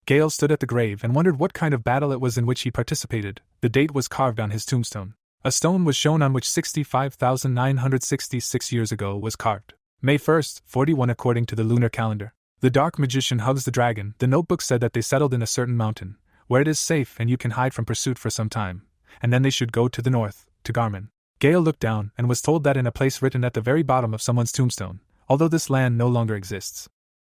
Speaker 1: Gale stood at the grave and wondered what kind of battle it was in which he participated. The date was carved on his tombstone. A stone was shown on which 65,966 years ago was carved. May 1st, 41 according to the lunar calendar. The dark magician hugs the dragon. The notebook said that they settled in a certain mountain, where it is safe and you can hide from pursuit for some time, and then they should go to the north, to Garmin. Gale looked down and was told that in a place written at the very bottom of someone's tombstone, although this land no longer exists.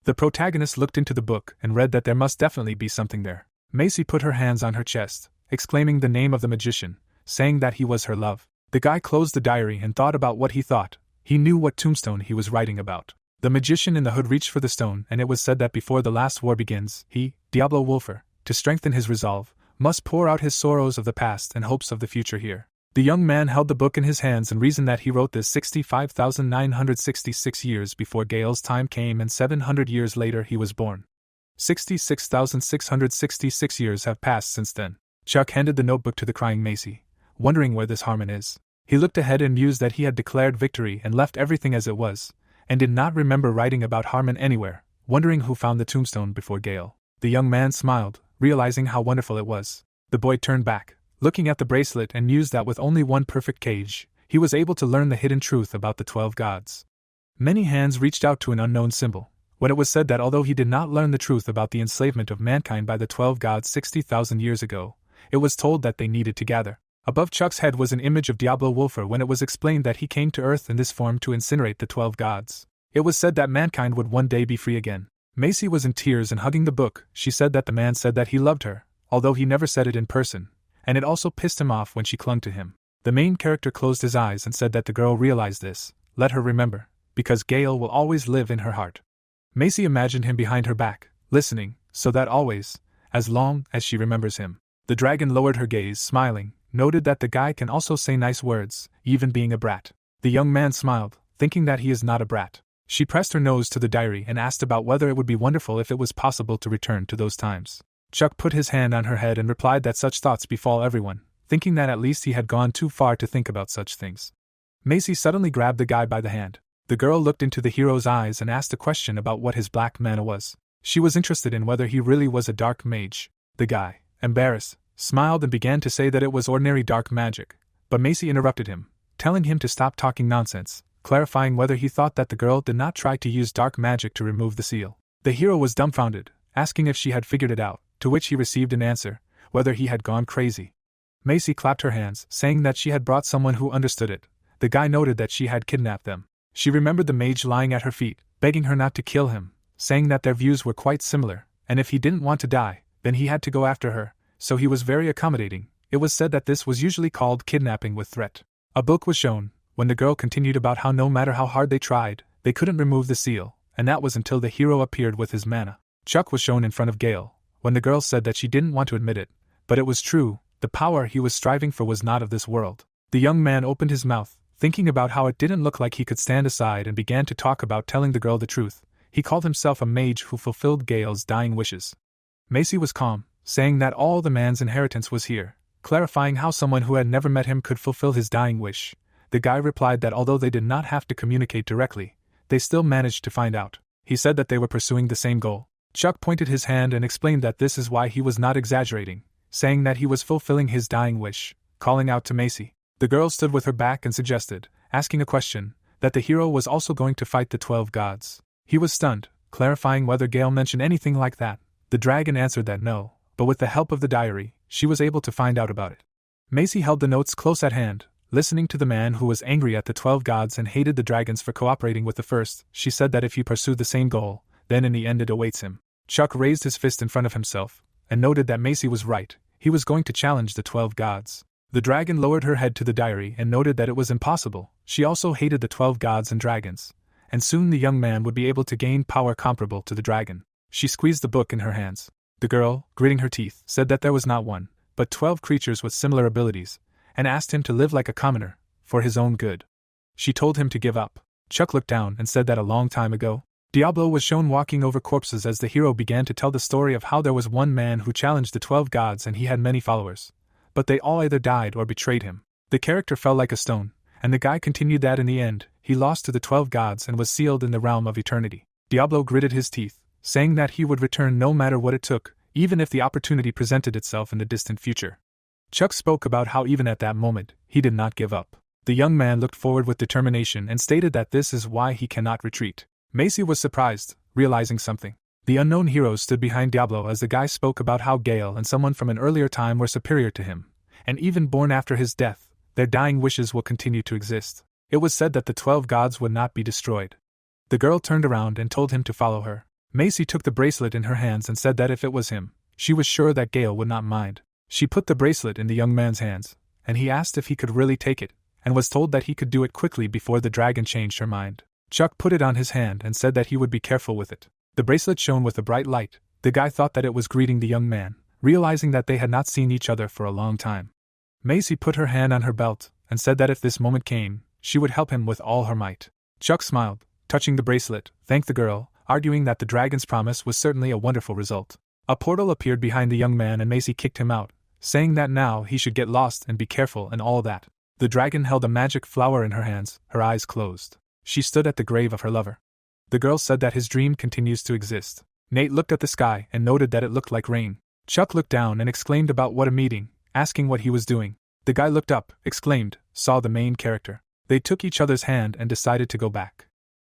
Speaker 1: The protagonist looked into the book and read that there must definitely be something there. Macy put her hands on her chest, exclaiming the name of the magician, saying that he was her love. The guy closed the diary and thought about what he thought. He knew what tombstone he was writing about. The magician in the hood reached for the stone, and it was said that before the last war begins, he, Diablo Wolfer, to strengthen his resolve, must pour out his sorrows of the past and hopes of the future here. The young man held the book in his hands and reasoned that he wrote this 65,966 years before Gale's time came and 700 years later he was born. 66,666 years have passed since then. Chuck handed the notebook to the crying Macy, wondering where this Harmon is. He looked ahead and mused that he had declared victory and left everything as it was, and did not remember writing about Harmon anywhere, wondering who found the tombstone before Gale. The young man smiled, realizing how wonderful it was. The boy turned back, looking at the bracelet and mused that with only one perfect cage, he was able to learn the hidden truth about the 12 gods. Many hands reached out to an unknown symbol, when it was said that although he did not learn the truth about the enslavement of mankind by the 12 gods 60,000 years ago, it was told that they needed to gather. Above Chuck's head was an image of Diablo Wolfer when it was explained that he came to Earth in this form to incinerate the 12 gods. It was said that mankind would one day be free again. Macy was in tears and hugging the book. She said that the man said that he loved her, although he never said it in person, and it also pissed him off when she clung to him. The main character closed his eyes and said that the girl realized this. Let her remember, because Gale will always live in her heart. Macy imagined him behind her back, listening, so that always, as long as she remembers him. The dragon lowered her gaze, smiling, noted that the guy can also say nice words, even being a brat. The young man smiled, thinking that he is not a brat. She pressed her nose to the diary and asked about whether it would be wonderful if it was possible to return to those times. Chuck put his hand on her head and replied that such thoughts befall everyone, thinking that at least he had gone too far to think about such things. Macy suddenly grabbed the guy by the hand. The girl looked into the hero's eyes and asked a question about what his black mana was. She was interested in whether he really was a dark mage. The guy, embarrassed, smiled and began to say that it was ordinary dark magic, but Macy interrupted him, telling him to stop talking nonsense, clarifying whether he thought that the girl did not try to use dark magic to remove the seal. The hero was dumbfounded, asking if she had figured it out, to which he received an answer, whether he had gone crazy. Macy clapped her hands, saying that she had brought someone who understood it. The guy noted that she had kidnapped them. She remembered the mage lying at her feet, begging her not to kill him, saying that their views were quite similar, and if he didn't want to die, then he had to go after her, so he was very accommodating. It was said that this was usually called kidnapping with threat. A book was shown, when the girl continued about how no matter how hard they tried, they couldn't remove the seal, and that was until the hero appeared with his mana. Chuck was shown in front of Gale, when the girl said that she didn't want to admit it, but it was true, the power he was striving for was not of this world. The young man opened his mouth, thinking about how it didn't look like he could stand aside and began to talk about telling the girl the truth. He called himself a mage who fulfilled Gale's dying wishes. Macy was calm, saying that all the man's inheritance was here, clarifying how someone who had never met him could fulfill his dying wish. The guy replied that although they did not have to communicate directly, they still managed to find out. He said that they were pursuing the same goal. Chuck pointed his hand and explained that this is why he was not exaggerating, saying that he was fulfilling his dying wish, calling out to Macy. The girl stood with her back and suggested, asking a question, that the hero was also going to fight the 12 gods. He was stunned, clarifying whether Gale mentioned anything like that. The dragon answered that no, but with the help of the diary, she was able to find out about it. Macy held the notes close at hand, listening to the man who was angry at the 12 gods and hated the dragons for cooperating with the first. She said that if he pursued the same goal, then in the end it awaits him. Chuck raised his fist in front of himself, and noted that Macy was right. He was going to challenge the 12 gods. The dragon lowered her head to the diary and noted that it was impossible. She also hated the 12 gods and dragons, and soon the young man would be able to gain power comparable to the dragon. She squeezed the book in her hands. The girl, gritting her teeth, said that there was not one, but 12 creatures with similar abilities, and asked him to live like a commoner, for his own good. She told him to give up. Chuck looked down and said that a long time ago, Diablo was shown walking over corpses as the hero began to tell the story of how there was one man who challenged the 12 gods and he had many followers, but they all either died or betrayed him. The character fell like a stone, and the guy continued that in the end, he lost to the 12 gods and was sealed in the realm of eternity. Diablo gritted his teeth, saying that he would return no matter what it took, even if the opportunity presented itself in the distant future. Chuck spoke about how even at that moment, he did not give up. The young man looked forward with determination and stated that this is why he cannot retreat. Macy was surprised, realizing something. The unknown hero stood behind Diablo as the guy spoke about how Gale and someone from an earlier time were superior to him, and even born after his death, their dying wishes will continue to exist. It was said that the 12 gods would not be destroyed. The girl turned around and told him to follow her. Macy took the bracelet in her hands and said that if it was him, she was sure that Gale would not mind. She put the bracelet in the young man's hands, and he asked if he could really take it, and was told that he could do it quickly before the dragon changed her mind. Chuck put it on his hand and said that he would be careful with it. The bracelet shone with a bright light. The guy thought that it was greeting the young man, realizing that they had not seen each other for a long time. Macy put her hand on her belt and said that if this moment came, she would help him with all her might. Chuck smiled, touching the bracelet, thanked the girl, arguing that the dragon's promise was certainly a wonderful result. A portal appeared behind the young man and Macy kicked him out, saying that now he should get lost and be careful and all that. The dragon held a magic flower in her hands, her eyes closed. She stood at the grave of her lover. The girl said that his dream continues to exist. Nate looked at the sky and noted that it looked like rain. Chuck looked down and exclaimed about what a meeting, asking what he was doing. The guy looked up, exclaimed, saw the main character. They took each other's hand and decided to go back.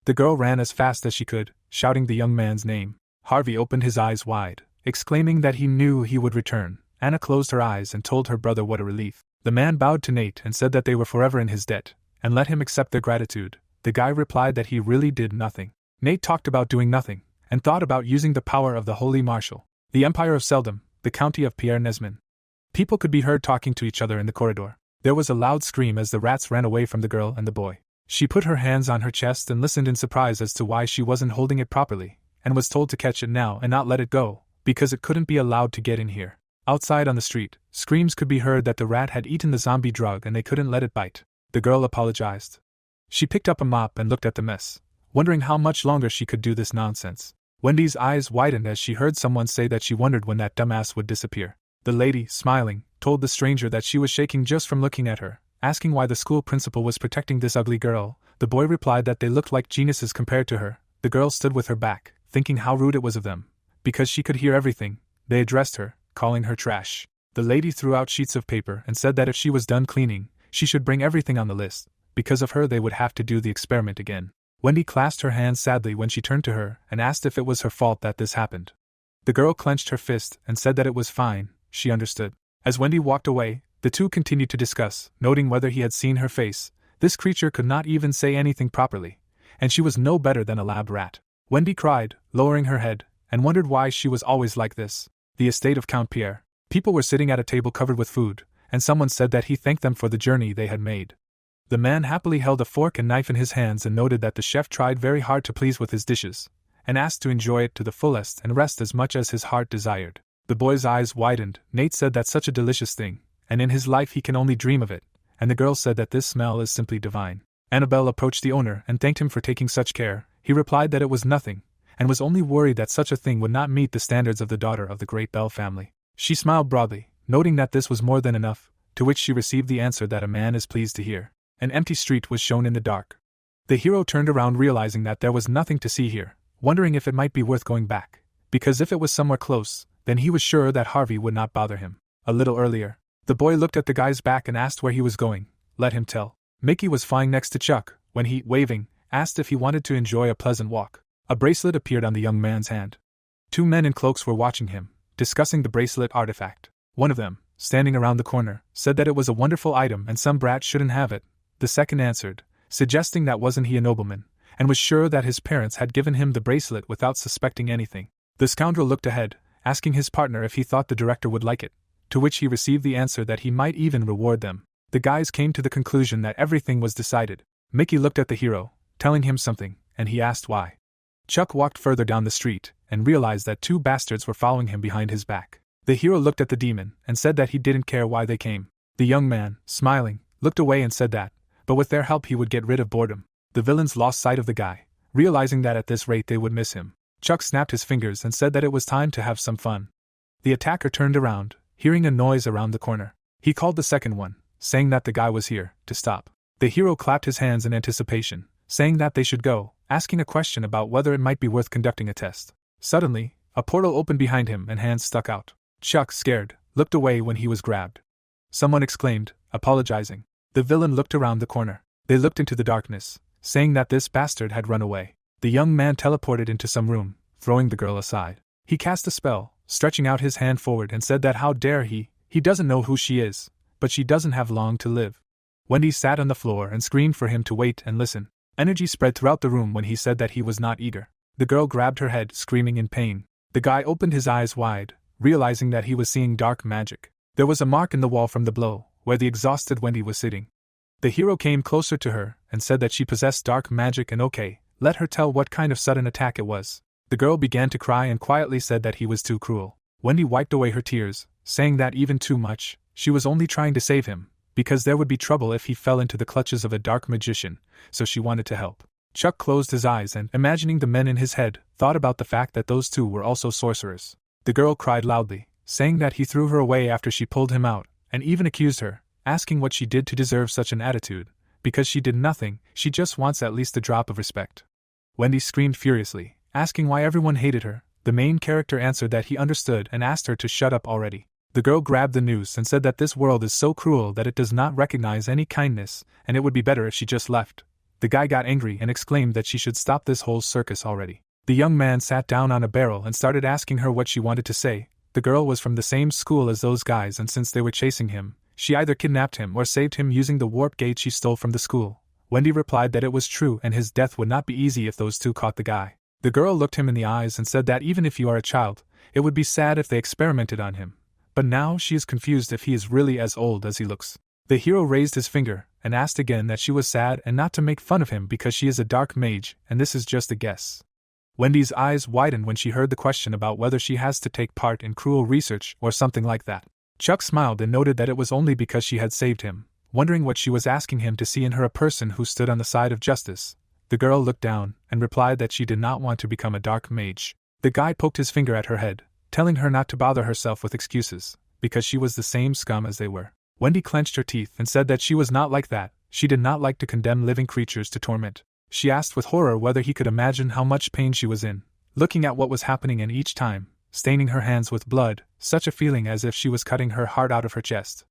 Speaker 1: The girl ran as fast as she could, shouting the young man's name. Harvey opened his eyes wide, exclaiming that he knew he would return. Anna closed her eyes and told her brother what a relief. The man bowed to Nate and said that they were forever in his debt, and let him accept their gratitude. The guy replied that he really did nothing. Nate talked about doing nothing, and thought about using the power of the Holy Marshal, the Empire of Seldom, the County of Pierre Nesmin. People could be heard talking to each other in the corridor. There was a loud scream as the rats ran away from the girl and the boy. She put her hands on her chest and listened in surprise as to why she wasn't holding it properly, and was told to catch it now and not let it go, because it couldn't be allowed to get in here. Outside on the street, screams could be heard that the rat had eaten the zombie drug and they couldn't let it bite. The girl apologized. She picked up a mop and looked at the mess, wondering how much longer she could do this nonsense. Wendy's eyes widened as she heard someone say that she wondered when that dumbass would disappear. The lady, smiling, told the stranger that she was shaking just from looking at her, asking why the school principal was protecting this ugly girl. The boy replied that they looked like geniuses compared to her. The girl stood with her back, thinking how rude it was of them. Because she could hear everything, they addressed her, calling her trash. The lady threw out sheets of paper and said that if she was done cleaning, she should bring everything on the list. Because of her they would have to do the experiment again. Wendy clasped her hands sadly when she turned to her and asked if it was her fault that this happened. The girl clenched her fist and said that it was fine, she understood. As Wendy walked away, the two continued to discuss, noting whether he had seen her face. This creature could not even say anything properly, and she was no better than a lab rat. Wendy cried, lowering her head, and wondered why she was always like this. The estate of Count Pierre. People were sitting at a table covered with food, and someone said that he thanked them for the journey they had made. The man happily held a fork and knife in his hands and noted that the chef tried very hard to please with his dishes, and asked to enjoy it to the fullest and rest as much as his heart desired. The boy's eyes widened. Nate said that's such a delicious thing, and in his life he can only dream of it, and the girl said that this smell is simply divine. Annabelle approached the owner and thanked him for taking such care. He replied that it was nothing, and was only worried that such a thing would not meet the standards of the daughter of the great Bell family. She smiled broadly, noting that this was more than enough, to which she received the answer that a man is pleased to hear. An empty street was shown in the dark. The hero turned around realizing that there was nothing to see here, wondering if it might be worth going back, because if it was somewhere close, then he was sure that Harvey would not bother him. A little earlier, the boy looked at the guy's back and asked where he was going. Let him tell. Mickey was flying next to Chuck, when he, waving, asked if he wanted to enjoy a pleasant walk. A bracelet appeared on the young man's hand. Two men in cloaks were watching him, discussing the bracelet artifact. One of them, standing around the corner, said that it was a wonderful item and some brat shouldn't have it. The second answered, suggesting that wasn't he a nobleman, and was sure that his parents had given him the bracelet without suspecting anything. The scoundrel looked ahead, asking his partner if he thought the director would like it, to which he received the answer that he might even reward them. The guys came to the conclusion that everything was decided. Mickey looked at the hero, telling him something, and he asked why. Chuck walked further down the street, and realized that two bastards were following him behind his back. The hero looked at the demon, and said that he didn't care why they came. The young man, smiling, looked away and said that, but with their help he would get rid of boredom. The villains lost sight of the guy, realizing that at this rate they would miss him. Chuck snapped his fingers and said that it was time to have some fun. The attacker turned around, hearing a noise around the corner. He called the second one, saying that the guy was here, to stop. The hero clapped his hands in anticipation, saying that they should go, asking a question about whether it might be worth conducting a test. Suddenly, a portal opened behind him and hands stuck out. Chuck, scared, looked away when he was grabbed. Someone exclaimed, apologizing. The villain looked around the corner. They looked into the darkness, saying that this bastard had run away. The young man teleported into some room, throwing the girl aside. He cast a spell, stretching out his hand forward and said that how dare he doesn't know who she is, but she doesn't have long to live. Wendy sat on the floor and screamed for him to wait and listen. Energy spread throughout the room when he said that he was not eager. The girl grabbed her head, screaming in pain. The guy opened his eyes wide, realizing that he was seeing dark magic. There was a mark in the wall from the blow, where the exhausted Wendy was sitting. The hero came closer to her and said that she possessed dark magic and let her tell what kind of sudden attack it was. The girl began to cry and quietly said that he was too cruel. Wendy wiped away her tears, saying that even too much, she was only trying to save him, because there would be trouble if he fell into the clutches of a dark magician, so she wanted to help. Chuck closed his eyes and, imagining the men in his head, thought about the fact that those two were also sorcerers. The girl cried loudly, saying that he threw her away after she pulled him out, and even accused her, asking what she did to deserve such an attitude. Because she did nothing, she just wants at least a drop of respect. Wendy screamed furiously, asking why everyone hated her. The main character answered that he understood and asked her to shut up already. The girl grabbed the news and said that this world is so cruel that it does not recognize any kindness, and it would be better if she just left. The guy got angry and exclaimed that she should stop this whole circus already. The young man sat down on a barrel and started asking her what she wanted to say. The girl was from the same school as those guys, and since they were chasing him, she either kidnapped him or saved him using the warp gate she stole from the school. Wendy replied that it was true and his death would not be easy if those two caught the guy. The girl looked him in the eyes and said that even if you are a child, it would be sad if they experimented on him. But now she is confused if he is really as old as he looks. The hero raised his finger and asked again that she was sad and not to make fun of him because she is a dark mage and this is just a guess. Wendy's eyes widened when she heard the question about whether she has to take part in cruel research or something like that. Chuck smiled and noted that it was only because she had saved him, wondering what she was asking him to see in her, a person who stood on the side of justice. The girl looked down and replied that she did not want to become a dark mage. The guy poked his finger at her head, telling her not to bother herself with excuses, because she was the same scum as they were. Wendy clenched her teeth and said that she was not like that. She did not like to condemn living creatures to torment. She asked with horror whether he could imagine how much pain she was in, looking at what was happening, and each time, staining her hands with blood, such a feeling as if she was cutting her heart out of her chest.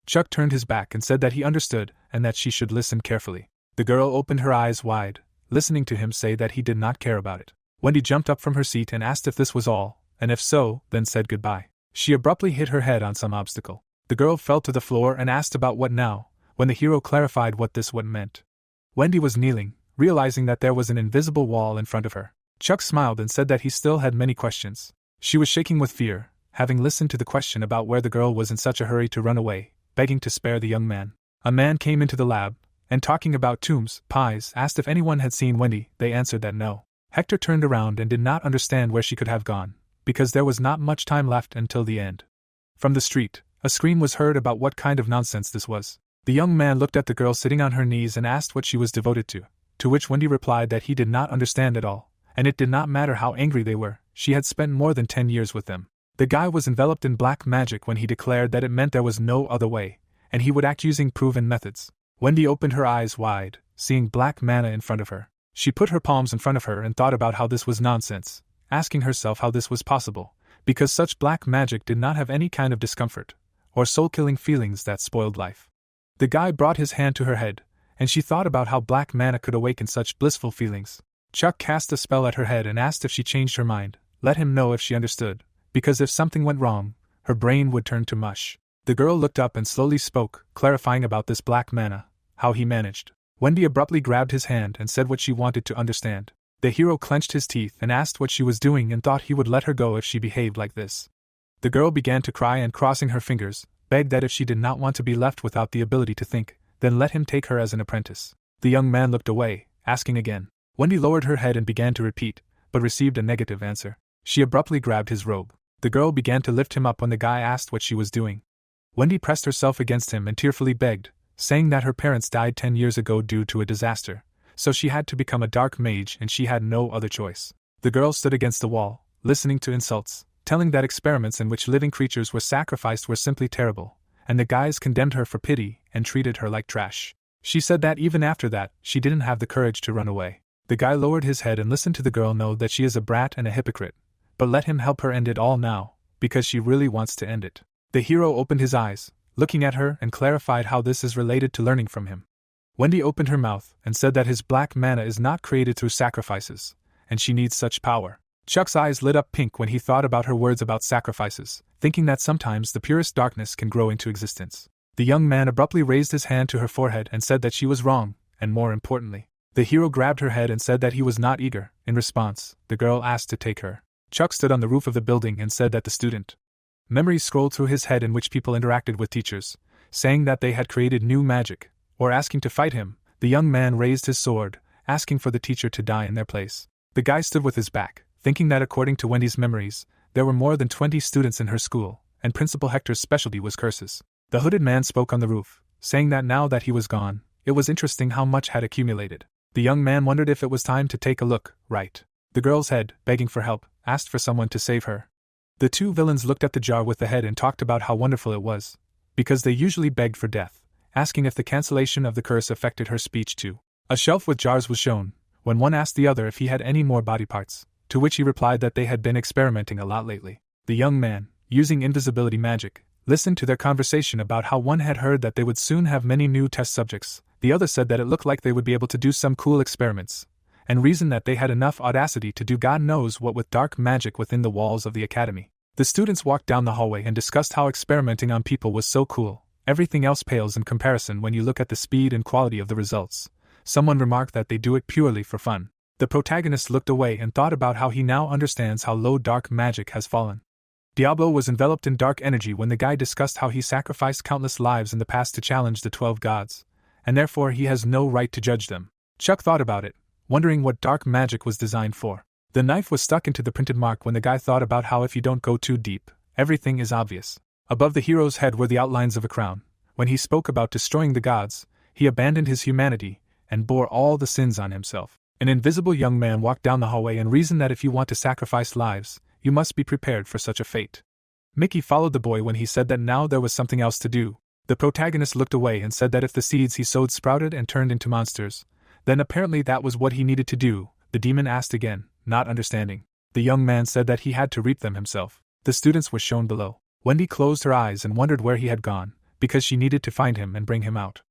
Speaker 1: Chuck turned his back and said that he understood and that she should listen carefully. The girl opened her eyes wide, listening to him say that he did not care about it. Wendy jumped up from her seat and asked if this was all, and if so, then said goodbye. She abruptly hit her head on some obstacle. The girl fell to the floor and asked about what now, when the hero clarified what this meant. Wendy was kneeling, realizing that there was an invisible wall in front of her. Chuck smiled and said that he still had many questions. She was shaking with fear, having listened to the question about where the girl was in such a hurry to run away, begging to spare the young man. A man came into the lab, and talking about tombs, pies, asked if anyone had seen Wendy. They answered that no. Hector turned around and did not understand where she could have gone, because there was not much time left until the end. From the street, a scream was heard about what kind of nonsense this was. The young man looked at the girl sitting on her knees and asked what she was devoted to which Wendy replied that he did not understand at all, and it did not matter how angry they were, she had spent more than 10 years with them. The guy was enveloped in black magic when he declared that it meant there was no other way, and he would act using proven methods. Wendy opened her eyes wide, seeing black mana in front of her. She put her palms in front of her and thought about how this was nonsense, asking herself how this was possible, because such black magic did not have any kind of discomfort, or soul-killing feelings that spoiled life. The guy brought his hand to her head, and she thought about how black mana could awaken such blissful feelings. Chuck cast a spell at her head and asked if she changed her mind, let him know if she understood, because if something went wrong, her brain would turn to mush. The girl looked up and slowly spoke, clarifying about this black mana, how he managed. Wendy abruptly grabbed his hand and said what she wanted to understand. The hero clenched his teeth and asked what she was doing and thought he would let her go if she behaved like this. The girl began to cry and, crossing her fingers, begged that if she did not want to be left without the ability to think, then let him take her as an apprentice. The young man looked away, asking again. Wendy lowered her head and began to repeat, but received a negative answer. She abruptly grabbed his robe. The girl began to lift him up when the guy asked what she was doing. Wendy pressed herself against him and tearfully begged, saying that her parents died 10 years ago due to a disaster, so she had to become a dark mage and she had no other choice. The girl stood against the wall, listening to insults, telling that experiments in which living creatures were sacrificed were simply terrible, and the guys condemned her for pity and treated her like trash. She said that even after that, she didn't have the courage to run away. The guy lowered his head and listened to the girl know that she is a brat and a hypocrite, but let him help her end it all now, because she really wants to end it. The hero opened his eyes, looking at her, and clarified how this is related to learning from him. Wendy opened her mouth and said that his black mana is not created through sacrifices, and she needs such power. Chuck's eyes lit up pink when he thought about her words about sacrifices, thinking that sometimes the purest darkness can grow into existence. The young man abruptly raised his hand to her forehead and said that she was wrong, and more importantly, the hero grabbed her head and said that he was not eager. In response, the girl asked to take her. Chuck stood on the roof of the building and said that the student. Memories scrolled through his head in which people interacted with teachers, saying that they had created new magic, or asking to fight him. The young man raised his sword, asking for the teacher to die in their place. The guy stood with his back, thinking that according to Wendy's memories, there were more than 20 students in her school, and Principal Hector's specialty was curses. The hooded man spoke on the roof, saying that now that he was gone, it was interesting how much had accumulated. The young man wondered if it was time to take a look, right? The girl's head, begging for help, asked for someone to save her. The two villains looked at the jar with the head and talked about how wonderful it was, because they usually begged for death, asking if the cancellation of the curse affected her speech too. A shelf with jars was shown, when one asked the other if he had any more body parts, to which he replied that they had been experimenting a lot lately. The young man, using invisibility magic, listened to their conversation about how one had heard that they would soon have many new test subjects, the other said that it looked like they would be able to do some cool experiments, and reasoned that they had enough audacity to do God knows what with dark magic within the walls of the academy. The students walked down the hallway and discussed how experimenting on people was so cool. Everything else pales in comparison when you look at the speed and quality of the results. Someone remarked that they do it purely for fun. The protagonist looked away and thought about how he now understands how low dark magic has fallen. Diablo was enveloped in dark energy when the guy discussed how he sacrificed countless lives in the past to challenge the 12 gods, and therefore he has no right to judge them. Chuck thought about it, wondering what dark magic was designed for. The knife was stuck into the printed mark when the guy thought about how if you don't go too deep, everything is obvious. Above the hero's head were the outlines of a crown. When he spoke about destroying the gods, he abandoned his humanity and bore all the sins on himself. An invisible young man walked down the hallway and reasoned that if you want to sacrifice lives, you must be prepared for such a fate. Mickey followed the boy when he said that now there was something else to do. The protagonist looked away and said that if the seeds he sowed sprouted and turned into monsters, then apparently that was what he needed to do. The demon asked again, not understanding. The young man said that he had to reap them himself. The students were shown below. Wendy closed her eyes and wondered where he had gone, because she needed to find him and bring him out.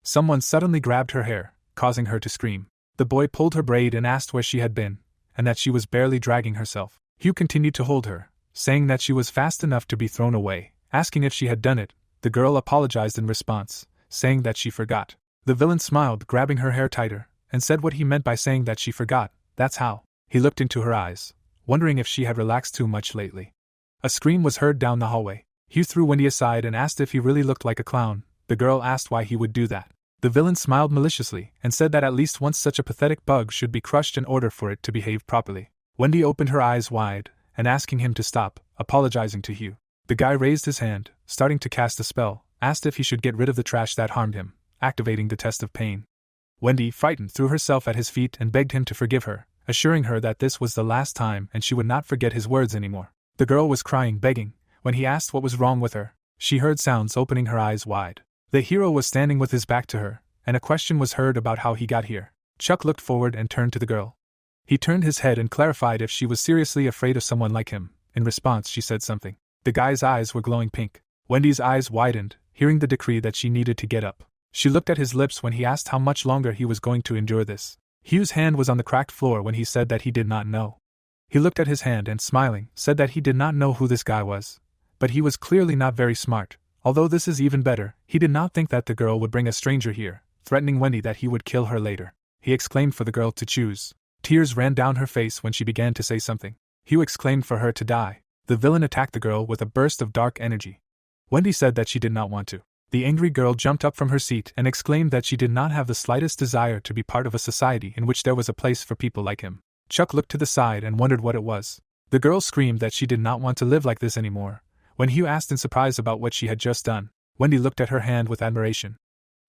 Speaker 1: Someone suddenly grabbed her hair, causing her to scream. The boy pulled her braid and asked where she had been, and that she was barely dragging herself. Hugh continued to hold her, saying that she was fast enough to be thrown away. Asking if she had done it, the girl apologized in response, saying that she forgot. The villain smiled, grabbing her hair tighter, and said what he meant by saying that she forgot. That's how. He looked into her eyes, wondering if she had relaxed too much lately. A scream was heard down the hallway. Hugh threw Wendy aside and asked if he really looked like a clown. The girl asked why he would do that. The villain smiled maliciously and said that at least once such a pathetic bug should be crushed in order for it to behave properly. Wendy opened her eyes wide, and asking him to stop, apologizing to Hugh. The guy raised his hand, starting to cast a spell, asked if he should get rid of the trash that harmed him, activating the test of pain. Wendy, frightened, threw herself at his feet and begged him to forgive her, assuring her that this was the last time and she would not forget his words anymore. The girl was crying, begging. When he asked what was wrong with her, she heard sounds, opening her eyes wide. The hero was standing with his back to her, and a question was heard about how he got here. Chuck looked forward and turned to the girl. He turned his head and clarified if she was seriously afraid of someone like him. In response, she said something. The guy's eyes were glowing pink. Wendy's eyes widened, hearing the decree that she needed to get up. She looked at his lips when he asked how much longer he was going to endure this. Hugh's hand was on the cracked floor when he said that he did not know. He looked at his hand and, smiling, said that he did not know who this guy was. But he was clearly not very smart. Although this is even better, he did not think that the girl would bring a stranger here, threatening Wendy that he would kill her later. He exclaimed for the girl to choose. Tears ran down her face when she began to say something. Hugh exclaimed for her to die. The villain attacked the girl with a burst of dark energy. Wendy said that she did not want to. The angry girl jumped up from her seat and exclaimed that she did not have the slightest desire to be part of a society in which there was a place for people like him. Chuck looked to the side and wondered what it was. The girl screamed that she did not want to live like this anymore. When Hugh asked in surprise about what she had just done, Wendy looked at her hand with admiration.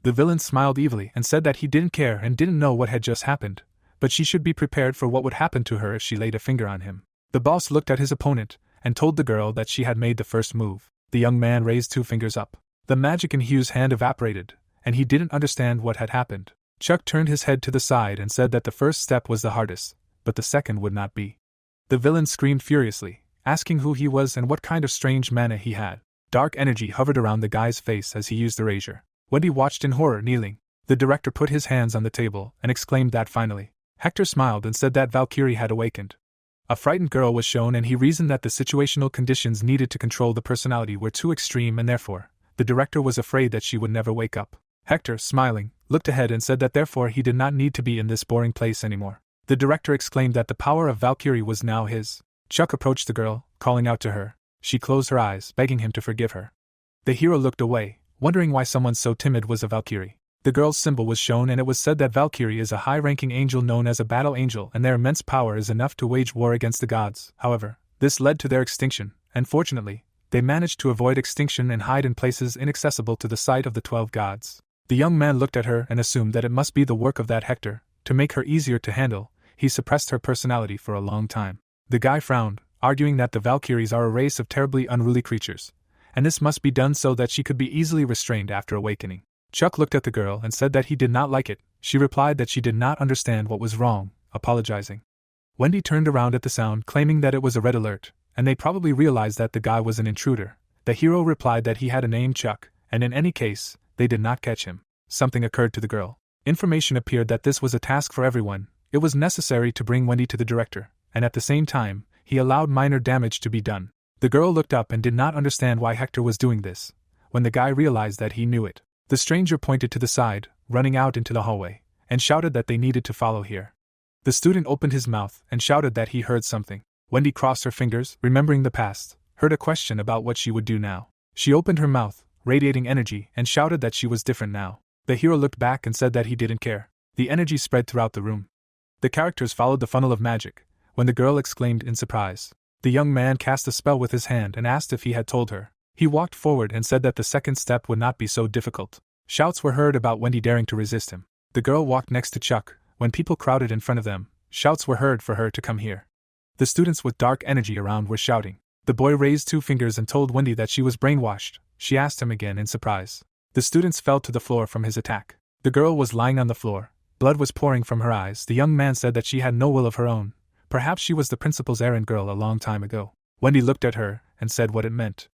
Speaker 1: The villain smiled evilly and said that he didn't care and didn't know what had just happened, but she should be prepared for what would happen to her if she laid a finger on him. The boss looked at his opponent and told the girl that she had made the first move. The young man raised 2 fingers up. The magic in Hugh's hand evaporated, and he didn't understand what had happened. Chuck turned his head to the side and said that the first step was the hardest, but the second would not be. The villain screamed furiously, asking who he was and what kind of strange mana he had. Dark energy hovered around the guy's face as he used the razor. Wendy watched in horror, kneeling. The director put his hands on the table and exclaimed that finally. Hector smiled and said that Valkyrie had awakened. A frightened girl was shown, and he reasoned that the situational conditions needed to control the personality were too extreme, and therefore, the director was afraid that she would never wake up. Hector, smiling, looked ahead and said that therefore he did not need to be in this boring place anymore. The director exclaimed that the power of Valkyrie was now his. Chuck approached the girl, calling out to her. She closed her eyes, begging him to forgive her. The hero looked away, wondering why someone so timid was a Valkyrie. The girl's symbol was shown, and it was said that Valkyrie is a high-ranking angel known as a battle angel, and their immense power is enough to wage war against the gods. However, this led to their extinction, and fortunately, they managed to avoid extinction and hide in places inaccessible to the sight of the 12 gods. The young man looked at her and assumed that it must be the work of that Hector. To make her easier to handle, he suppressed her personality for a long time. The guy frowned, arguing that the Valkyries are a race of terribly unruly creatures, and this must be done so that she could be easily restrained after awakening. Chuck looked at the girl and said that he did not like it. She replied that she did not understand what was wrong, apologizing. Wendy turned around at the sound, claiming that it was a red alert, and they probably realized that the guy was an intruder, The hero replied that he had a name Chuck, and in any case, they did not catch him. Something occurred to the girl. Information appeared that this was a task for everyone. It was necessary to bring Wendy to the director, and at the same time, he allowed minor damage to be done. The girl looked up and did not understand why Hector was doing this. When the guy realized that he knew it, the stranger pointed to the side, running out into the hallway, and shouted that they needed to follow here. The student opened his mouth and shouted that he heard something. Wendy crossed her fingers, remembering the past, heard a question about what she would do now. She opened her mouth, radiating energy, and shouted that she was different now. The hero looked back and said that he didn't care. The energy spread throughout the room. The characters followed the funnel of magic, when the girl exclaimed in surprise. The young man cast a spell with his hand and asked if he had told her. He walked forward and said that the second step would not be so difficult. Shouts were heard about Wendy daring to resist him. The girl walked next to Chuck. When people crowded in front of them, shouts were heard for her to come here. The students with dark energy around were shouting. The boy raised 2 fingers and told Wendy that she was brainwashed. She asked him again in surprise. The students fell to the floor from his attack. The girl was lying on the floor. Blood was pouring from her eyes. The young man said that she had no will of her own. Perhaps she was the principal's errand girl a long time ago. Wendy looked at her and said what it meant.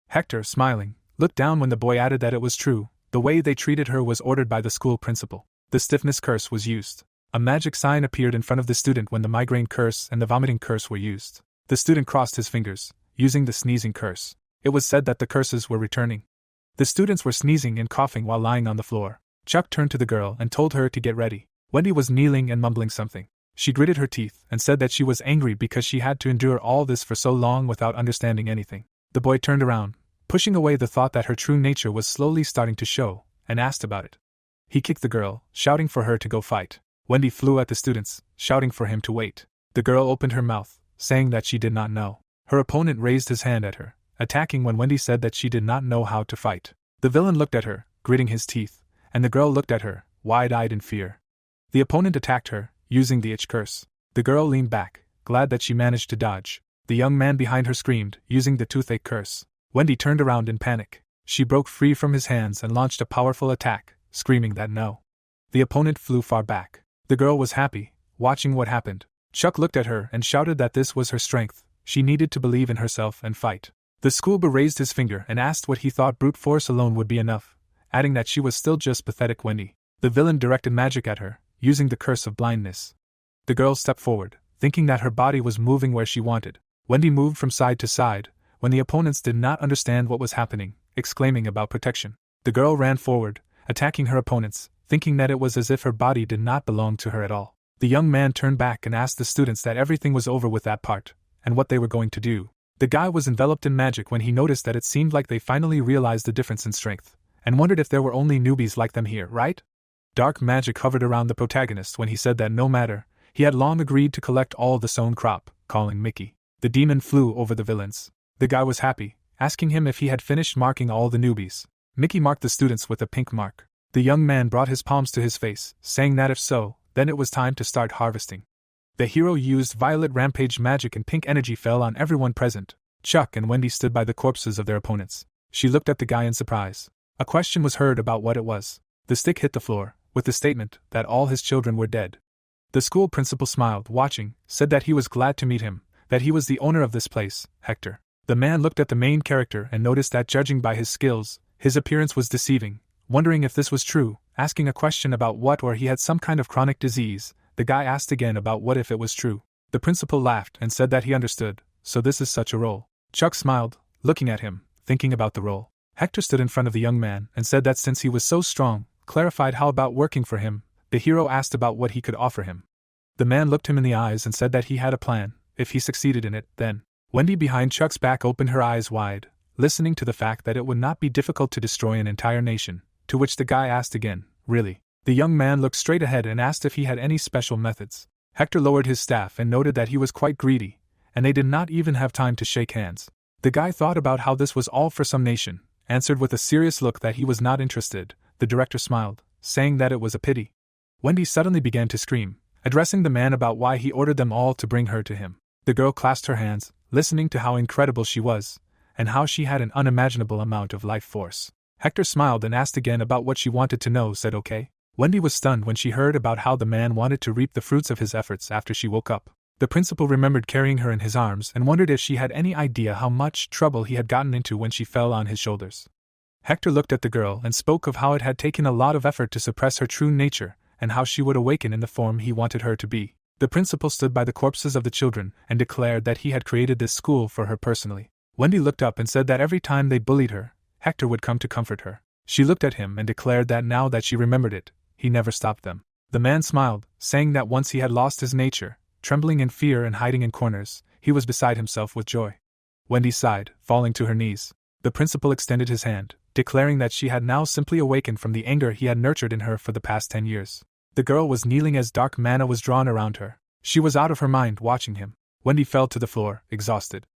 Speaker 1: Hector, smiling, looked down when the boy added that it was true. The way they treated her was ordered by the school principal. The stiffness curse was used. A magic sign appeared in front of the student when the migraine curse and the vomiting curse were used. The student crossed his fingers, using the sneezing curse. It was said that the curses were returning. The students were sneezing and coughing while lying on the floor. Chuck turned to the girl and told her to get ready. Wendy was kneeling and mumbling something. She gritted her teeth and said that she was angry because she had to endure all this for so long without understanding anything. The boy turned around, pushing away the thought that her true nature was slowly starting to show, and asked about it. He kicked the girl, shouting for her to go fight. Wendy flew at the students, shouting for him to wait. The girl opened her mouth, saying that she did not know. Her opponent raised his hand at her, attacking when Wendy said that she did not know how to fight. The villain looked at her, gritting his teeth, and the girl looked at her, wide-eyed in fear. The opponent attacked her, using the itch curse. The girl leaned back, glad that she managed to dodge. The young man behind her screamed, using the toothache curse. Wendy turned around in panic. She broke free from his hands and launched a powerful attack, screaming that no. The opponent flew far back. The girl was happy, watching what happened. Chuck looked at her and shouted that this was her strength. She needed to believe in herself and fight. The schoolboy raised his finger and asked what he thought brute force alone would be enough, adding that she was still just pathetic Wendy. The villain directed magic at her, using the curse of blindness. The girl stepped forward, thinking that her body was moving where she wanted. Wendy moved from side to side, when the opponents did not understand what was happening, exclaiming about protection. The girl ran forward, attacking her opponents, thinking that it was as if her body did not belong to her at all. The young man turned back and asked the students that everything was over with that part, and what they were going to do. The guy was enveloped in magic when he noticed that it seemed like they finally realized the difference in strength, and wondered if there were only newbies like them here, right? Dark magic hovered around the protagonist when he said that no matter, he had long agreed to collect all the sown crop, calling Mickey. The demon flew over the villains. The guy was happy, asking him if he had finished marking all the newbies. Mickey marked the students with a pink mark. The young man brought his palms to his face, saying that if so, then it was time to start harvesting. The hero used violet rampage magic and pink energy fell on everyone present. Chuck and Wendy stood by the corpses of their opponents. She looked at the guy in surprise. A question was heard about what it was. The stick hit the floor, with the statement that all his children were dead. The school principal smiled, watching, said that he was glad to meet him, that he was the owner of this place, Hector. The man looked at the main character and noticed that judging by his skills, his appearance was deceiving, wondering if this was true, asking a question about what or he had some kind of chronic disease. The guy asked again about what if it was true. The principal laughed and said that he understood, so this is such a role. Chuck smiled, looking at him, thinking about the role. Hector stood in front of the young man and said that since he was so strong, clarified how about working for him. The hero asked about what he could offer him. The man looked him in the eyes and said that he had a plan. If he succeeded in it, then. Wendy behind Chuck's back opened her eyes wide, listening to the fact that it would not be difficult to destroy an entire nation, to which the guy asked again, really? The young man looked straight ahead and asked if he had any special methods. Hector lowered his staff and noted that he was quite greedy, and they did not even have time to shake hands. The guy thought about how this was all for some nation, answered with a serious look that he was not interested. The director smiled, saying that it was a pity. Wendy suddenly began to scream, addressing the man about why he ordered them all to bring her to him. The girl clasped her hands, listening to how incredible she was, and how she had an unimaginable amount of life force. Hector smiled and asked again about what she wanted to know, said okay. Wendy was stunned when she heard about how the man wanted to reap the fruits of his efforts after she woke up. The principal remembered carrying her in his arms and wondered if she had any idea how much trouble he had gotten into when she fell on his shoulders. Hector looked at the girl and spoke of how it had taken a lot of effort to suppress her true nature and how she would awaken in the form he wanted her to be. The principal stood by the corpses of the children and declared that he had created this school for her personally. Wendy looked up and said that every time they bullied her, Hector would come to comfort her. She looked at him and declared that now that she remembered it, he never stopped them. The man smiled, saying that once he had lost his nature, trembling in fear and hiding in corners, he was beside himself with joy. Wendy sighed, falling to her knees. The principal extended his hand, declaring that she had now simply awakened from the anger he had nurtured in her for the past 10 years. The girl was kneeling as dark mana was drawn around her. She was out of her mind watching him. Wendy fell to the floor, exhausted.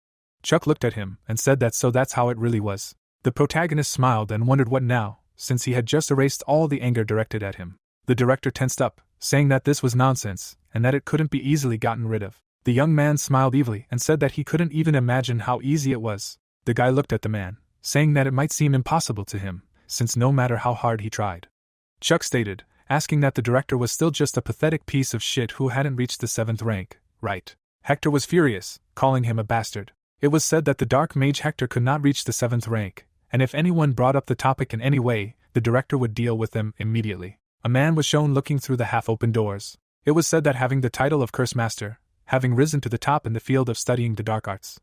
Speaker 1: Chuck looked at him and said that so that's how it really was. The protagonist smiled and wondered what now, since he had just erased all the anger directed at him. The director tensed up, saying that this was nonsense, and that it couldn't be easily gotten rid of. The young man smiled evilly and said that he couldn't even imagine how easy it was. The guy looked at the man, saying that it might seem impossible to him, since no matter how hard he tried. Chuck stated, asking that the director was still just a pathetic piece of shit who hadn't reached the 7th rank, right? Hector was furious, calling him a bastard. It was said that the dark mage Hector could not reach the 7th rank, and if anyone brought up the topic in any way, the director would deal with them immediately. A man was shown looking through the half-open doors. It was said that having the title of Curse Master, having risen to the top in the field of studying the dark arts.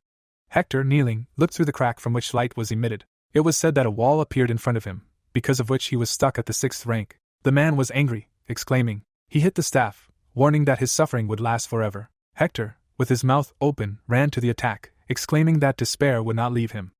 Speaker 1: Hector, kneeling, looked through the crack from which light was emitted. It was said that a wall appeared in front of him, because of which he was stuck at the 6th rank. The man was angry, exclaiming. He hit the staff, warning that his suffering would last forever. Hector, with his mouth open, ran to the attack, exclaiming that despair would not leave him.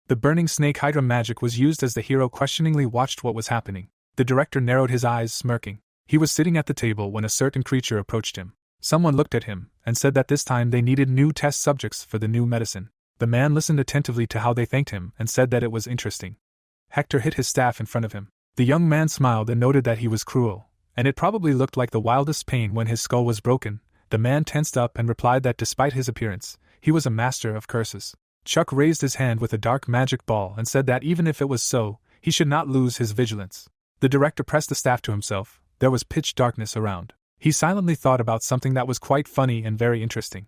Speaker 1: The burning snake hydra magic was used as the hero questioningly watched what was happening. The director narrowed his eyes, smirking. He was sitting at the table when a certain creature approached him. Someone looked at him and said that this time they needed new test subjects for the new medicine. The man listened attentively to how they thanked him and said that it was interesting. Hector hit his staff in front of him. The young man smiled and noted that he was cruel, and it probably looked like the wildest pain when his skull was broken. The man tensed up and replied that despite his appearance, he was a master of curses. Chuck raised his hand with a dark magic ball and said that even if it was so, he should not lose his vigilance. The director pressed the staff to himself. There was pitch darkness around. He silently thought about something that was quite funny and very interesting.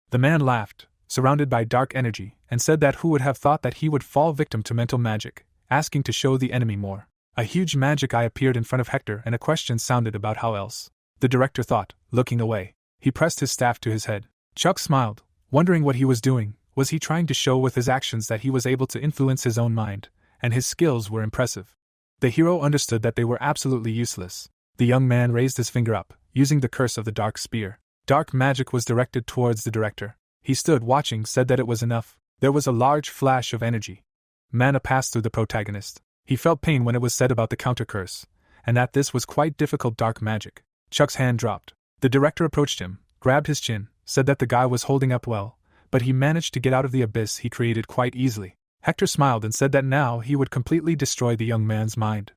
Speaker 1: The man laughed, surrounded by dark energy, and said that who would have thought that he would fall victim to mental magic, asking to show the enemy more. A huge magic eye appeared in front of Hector and a question sounded about how else. The director thought, looking away. He pressed his staff to his head. Chuck smiled, wondering what he was doing. Was he trying to show with his actions that he was able to influence his own mind, and his skills were impressive? The hero understood that they were absolutely useless. The young man raised his finger up, using the curse of the dark spear. Dark magic was directed towards the director. He stood watching, said that it was enough. There was a large flash of energy. Mana passed through the protagonist. He felt pain when it was said about the counter curse, and that this was quite difficult dark magic. Chuck's hand dropped. The director approached him, grabbed his chin, said that the guy was holding up well, but he managed to get out of the abyss he created quite easily. Hector smiled and said that now he would completely destroy the young man's mind.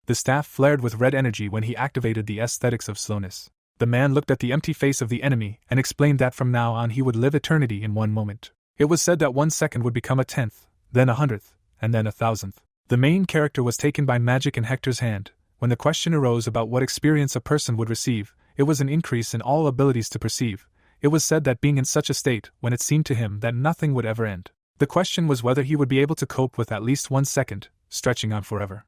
Speaker 1: The staff flared with red energy when he activated the aesthetics of slowness. The man looked at the empty face of the enemy and explained that from now on he would live eternity in one moment. It was said that 1 second would become a 10th, then 100th, and then 1,000th. The main character was taken by magic in Hector's hand. When the question arose about what experience a person would receive, it was an increase in all abilities to perceive. It was said that being in such a state, when it seemed to him that nothing would ever end. The question was whether he would be able to cope with at least 1 second, stretching on forever.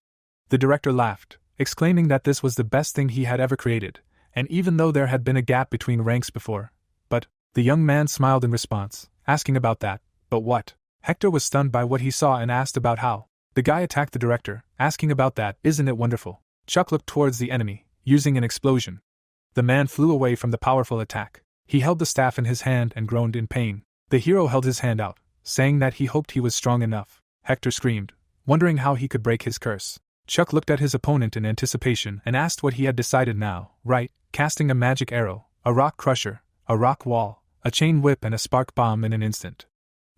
Speaker 1: The director laughed, exclaiming that this was the best thing he had ever created, and even though there had been a gap between ranks before. But, the young man smiled in response, asking about that. But what? Hector was stunned by what he saw and asked about how. The guy attacked the director, asking about that. Isn't it wonderful? Chuck looked towards the enemy, using an explosion. The man flew away from the powerful attack. He held the staff in his hand and groaned in pain. The hero held his hand out, saying that he hoped he was strong enough. Hector screamed, wondering how he could break his curse. Chuck looked at his opponent in anticipation and asked what he had decided now. Right, casting a magic arrow, a rock crusher, a rock wall, a chain whip and a spark bomb in an instant.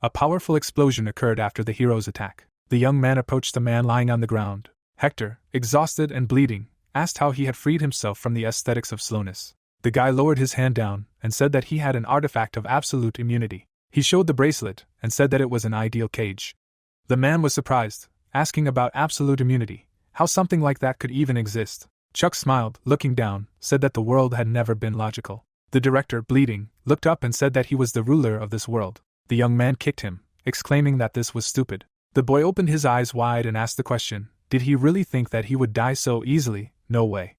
Speaker 1: A powerful explosion occurred after the hero's attack. The young man approached the man lying on the ground. Hector, exhausted and bleeding, asked how he had freed himself from the aesthetics of slowness. The guy lowered his hand down and said that he had an artifact of absolute immunity. He showed the bracelet and said that it was an ideal cage. The man was surprised, asking about absolute immunity, how something like that could even exist. Chuck smiled, looking down, said that the world had never been logical. The director, bleeding, looked up and said that he was the ruler of this world. The young man kicked him, exclaiming that this was stupid. The boy opened his eyes wide and asked the question, did he really think that he would die so easily? No way.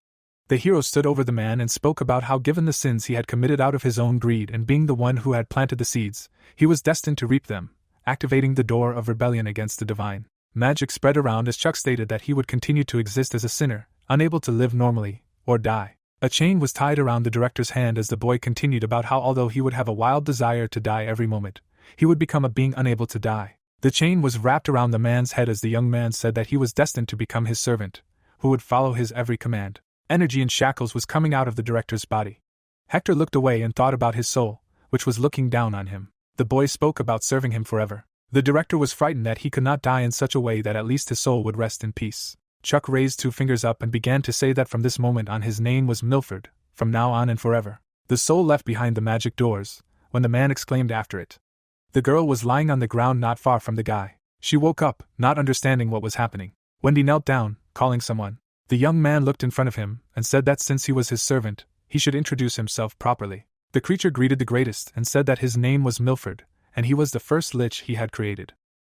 Speaker 1: The hero stood over the man and spoke about how, given the sins he had committed out of his own greed and being the one who had planted the seeds, he was destined to reap them, activating the door of rebellion against the divine. Magic spread around as Chuck stated that he would continue to exist as a sinner, unable to live normally, or die. A chain was tied around the director's hand as the boy continued about how although he would have a wild desire to die every moment, he would become a being unable to die. The chain was wrapped around the man's head as the young man said that he was destined to become his servant, who would follow his every command. Energy in shackles was coming out of the director's body. Hector looked away and thought about his soul, which was looking down on him. The boy spoke about serving him forever. The director was frightened that he could not die in such a way that at least his soul would rest in peace. Chuck raised 2 fingers up and began to say that from this moment on his name was Milford, from now on and forever. The soul left behind the magic doors, when the man exclaimed after it. The girl was lying on the ground not far from the guy. She woke up, not understanding what was happening. Wendy knelt down, calling someone. The young man looked in front of him and said that since he was his servant, he should introduce himself properly. The creature greeted the greatest and said that his name was Milford, and he was the first lich he had created.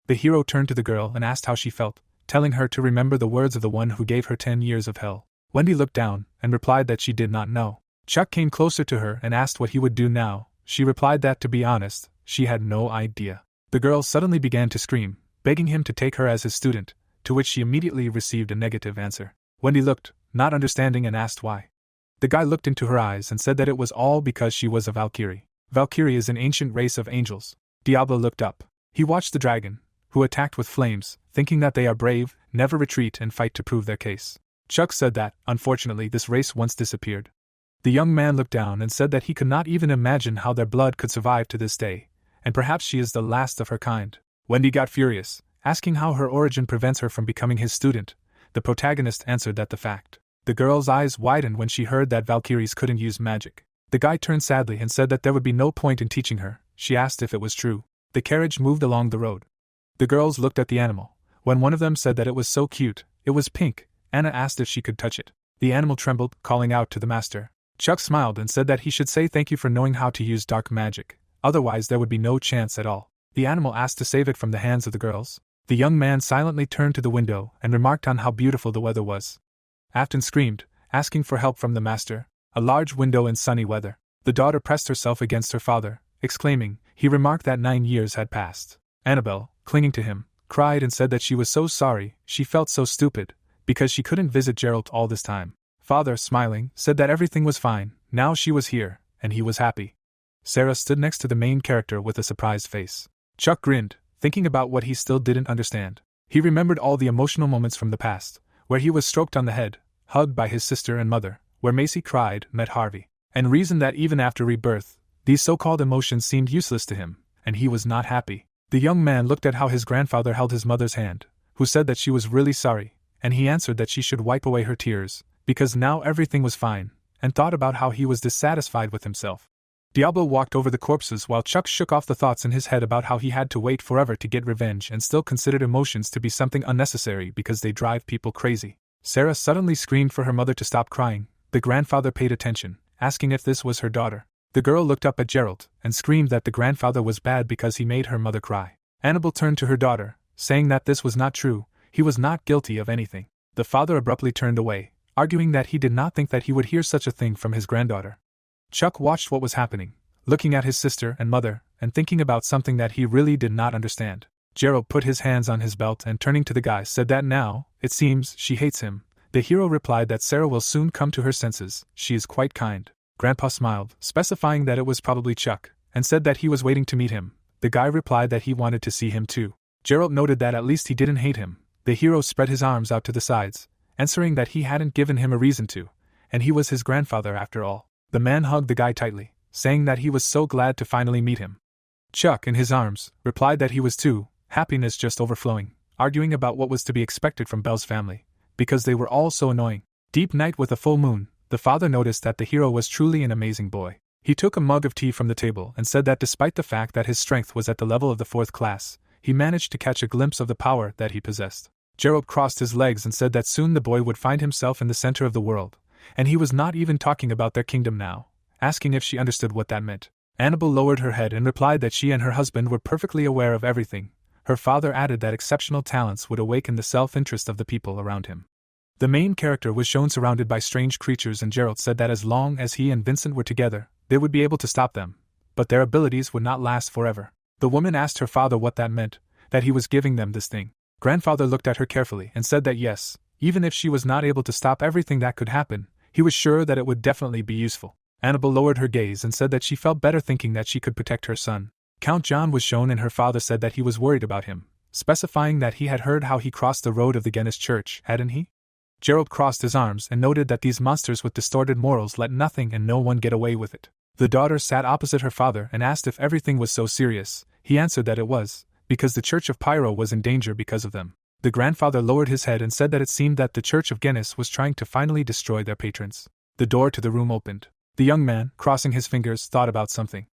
Speaker 1: The hero turned to the girl and asked how she felt, telling her to remember the words of the one who gave her 10 years of hell. Wendy looked down and replied that she did not know. Chuck came closer to her and asked what he would do now. She replied that, to be honest, she had no idea. The girl suddenly began to scream, begging him to take her as his student, to which she immediately received a negative answer. Wendy looked, not understanding, and asked why. The guy looked into her eyes and said that it was all because she was a Valkyrie. Valkyrie is an ancient race of angels. Diablo looked up. He watched the dragon, who attacked with flames, thinking that they are brave, never retreat and fight to prove their case. Chuck said that, unfortunately, this race once disappeared. The young man looked down and said that he could not even imagine how their blood could survive to this day, and perhaps she is the last of her kind. Wendy got furious, asking how her origin prevents her from becoming his student. The protagonist answered that the fact. The girl's eyes widened when she heard that Valkyries couldn't use magic. The guy turned sadly and said that there would be no point in teaching her. She asked if it was true. The carriage moved along the road. The girls looked at the animal. When one of them said that it was so cute, it was pink, Anna asked if she could touch it. The animal trembled, calling out to the master. Chuck smiled and said that he should say thank you for knowing how to use dark magic, otherwise there would be no chance at all. The animal asked to save it from the hands of the girls. The young man silently turned to the window and remarked on how beautiful the weather was. Afton screamed, asking for help from the master. A large window in sunny weather. The daughter pressed herself against her father, exclaiming. He remarked that 9 years had passed. Annabelle, clinging to him, cried and said that she was so sorry, she felt so stupid, because she couldn't visit Gerald all this time. Father, smiling, said that everything was fine, now she was here, and he was happy. Sarah stood next to the main character with a surprised face. Chuck grinned, thinking about what he still didn't understand. He remembered all the emotional moments from the past, where he was stroked on the head, hugged by his sister and mother, where Macy cried, met Harvey, and reasoned that even after rebirth, these so-called emotions seemed useless to him, and he was not happy. The young man looked at how his grandfather held his mother's hand, who said that she was really sorry, and he answered that she should wipe away her tears, because now everything was fine, and thought about how he was dissatisfied with himself. Diablo walked over the corpses while Chuck shook off the thoughts in his head about how he had to wait forever to get revenge and still considered emotions to be something unnecessary because they drive people crazy. Sarah suddenly screamed for her mother to stop crying. The grandfather paid attention, asking if this was her daughter. The girl looked up at Gerald and screamed that the grandfather was bad because he made her mother cry. Annabelle turned to her daughter, saying that this was not true, he was not guilty of anything. The father abruptly turned away, arguing that he did not think that he would hear such a thing from his granddaughter. Chuck watched what was happening, looking at his sister and mother, and thinking about something that he really did not understand. Gerald put his hands on his belt and turning to the guy said that now, it seems, she hates him. The hero replied that Sarah will soon come to her senses, she is quite kind. Grandpa smiled, specifying that it was probably Chuck, and said that he was waiting to meet him. The guy replied that he wanted to see him too. Gerald noted that at least he didn't hate him. The hero spread his arms out to the sides, answering that he hadn't given him a reason to, and he was his grandfather after all. The man hugged the guy tightly, saying that he was so glad to finally meet him. Chuck, in his arms, replied that he was too, happiness just overflowing, arguing about what was to be expected from Belle's family, because they were all so annoying. Deep night with a full moon, the father noticed that the hero was truly an amazing boy. He took a mug of tea from the table and said that despite the fact that his strength was at the level of the 4th class, he managed to catch a glimpse of the power that he possessed. Gerald crossed his legs and said that soon the boy would find himself in the center of the world, and he was not even talking about their kingdom now, asking if she understood what that meant. Annabelle lowered her head and replied that she and her husband were perfectly aware of everything. Her father added that exceptional talents would awaken the self-interest of the people around him. The main character was shown surrounded by strange creatures, and Gerald said that as long as he and Vincent were together, they would be able to stop them, but their abilities would not last forever. The woman asked her father what that meant, that he was giving them this thing. Grandfather looked at her carefully and said that yes, even if she was not able to stop everything that could happen, he was sure that it would definitely be useful. Annabelle lowered her gaze and said that she felt better thinking that she could protect her son. Count John was shown, and her father said that he was worried about him, specifying that he had heard how he crossed the road of the Guinness Church, hadn't he? Gerald crossed his arms and noted that these monsters with distorted morals let nothing and no one get away with it. The daughter sat opposite her father and asked if everything was so serious. He answered that it was, because the Church of Pyro was in danger because of them. The grandfather lowered his head and said that it seemed that the Church of Guinness was trying to finally destroy their patrons. The door to the room opened. The young man, crossing his fingers, thought about something.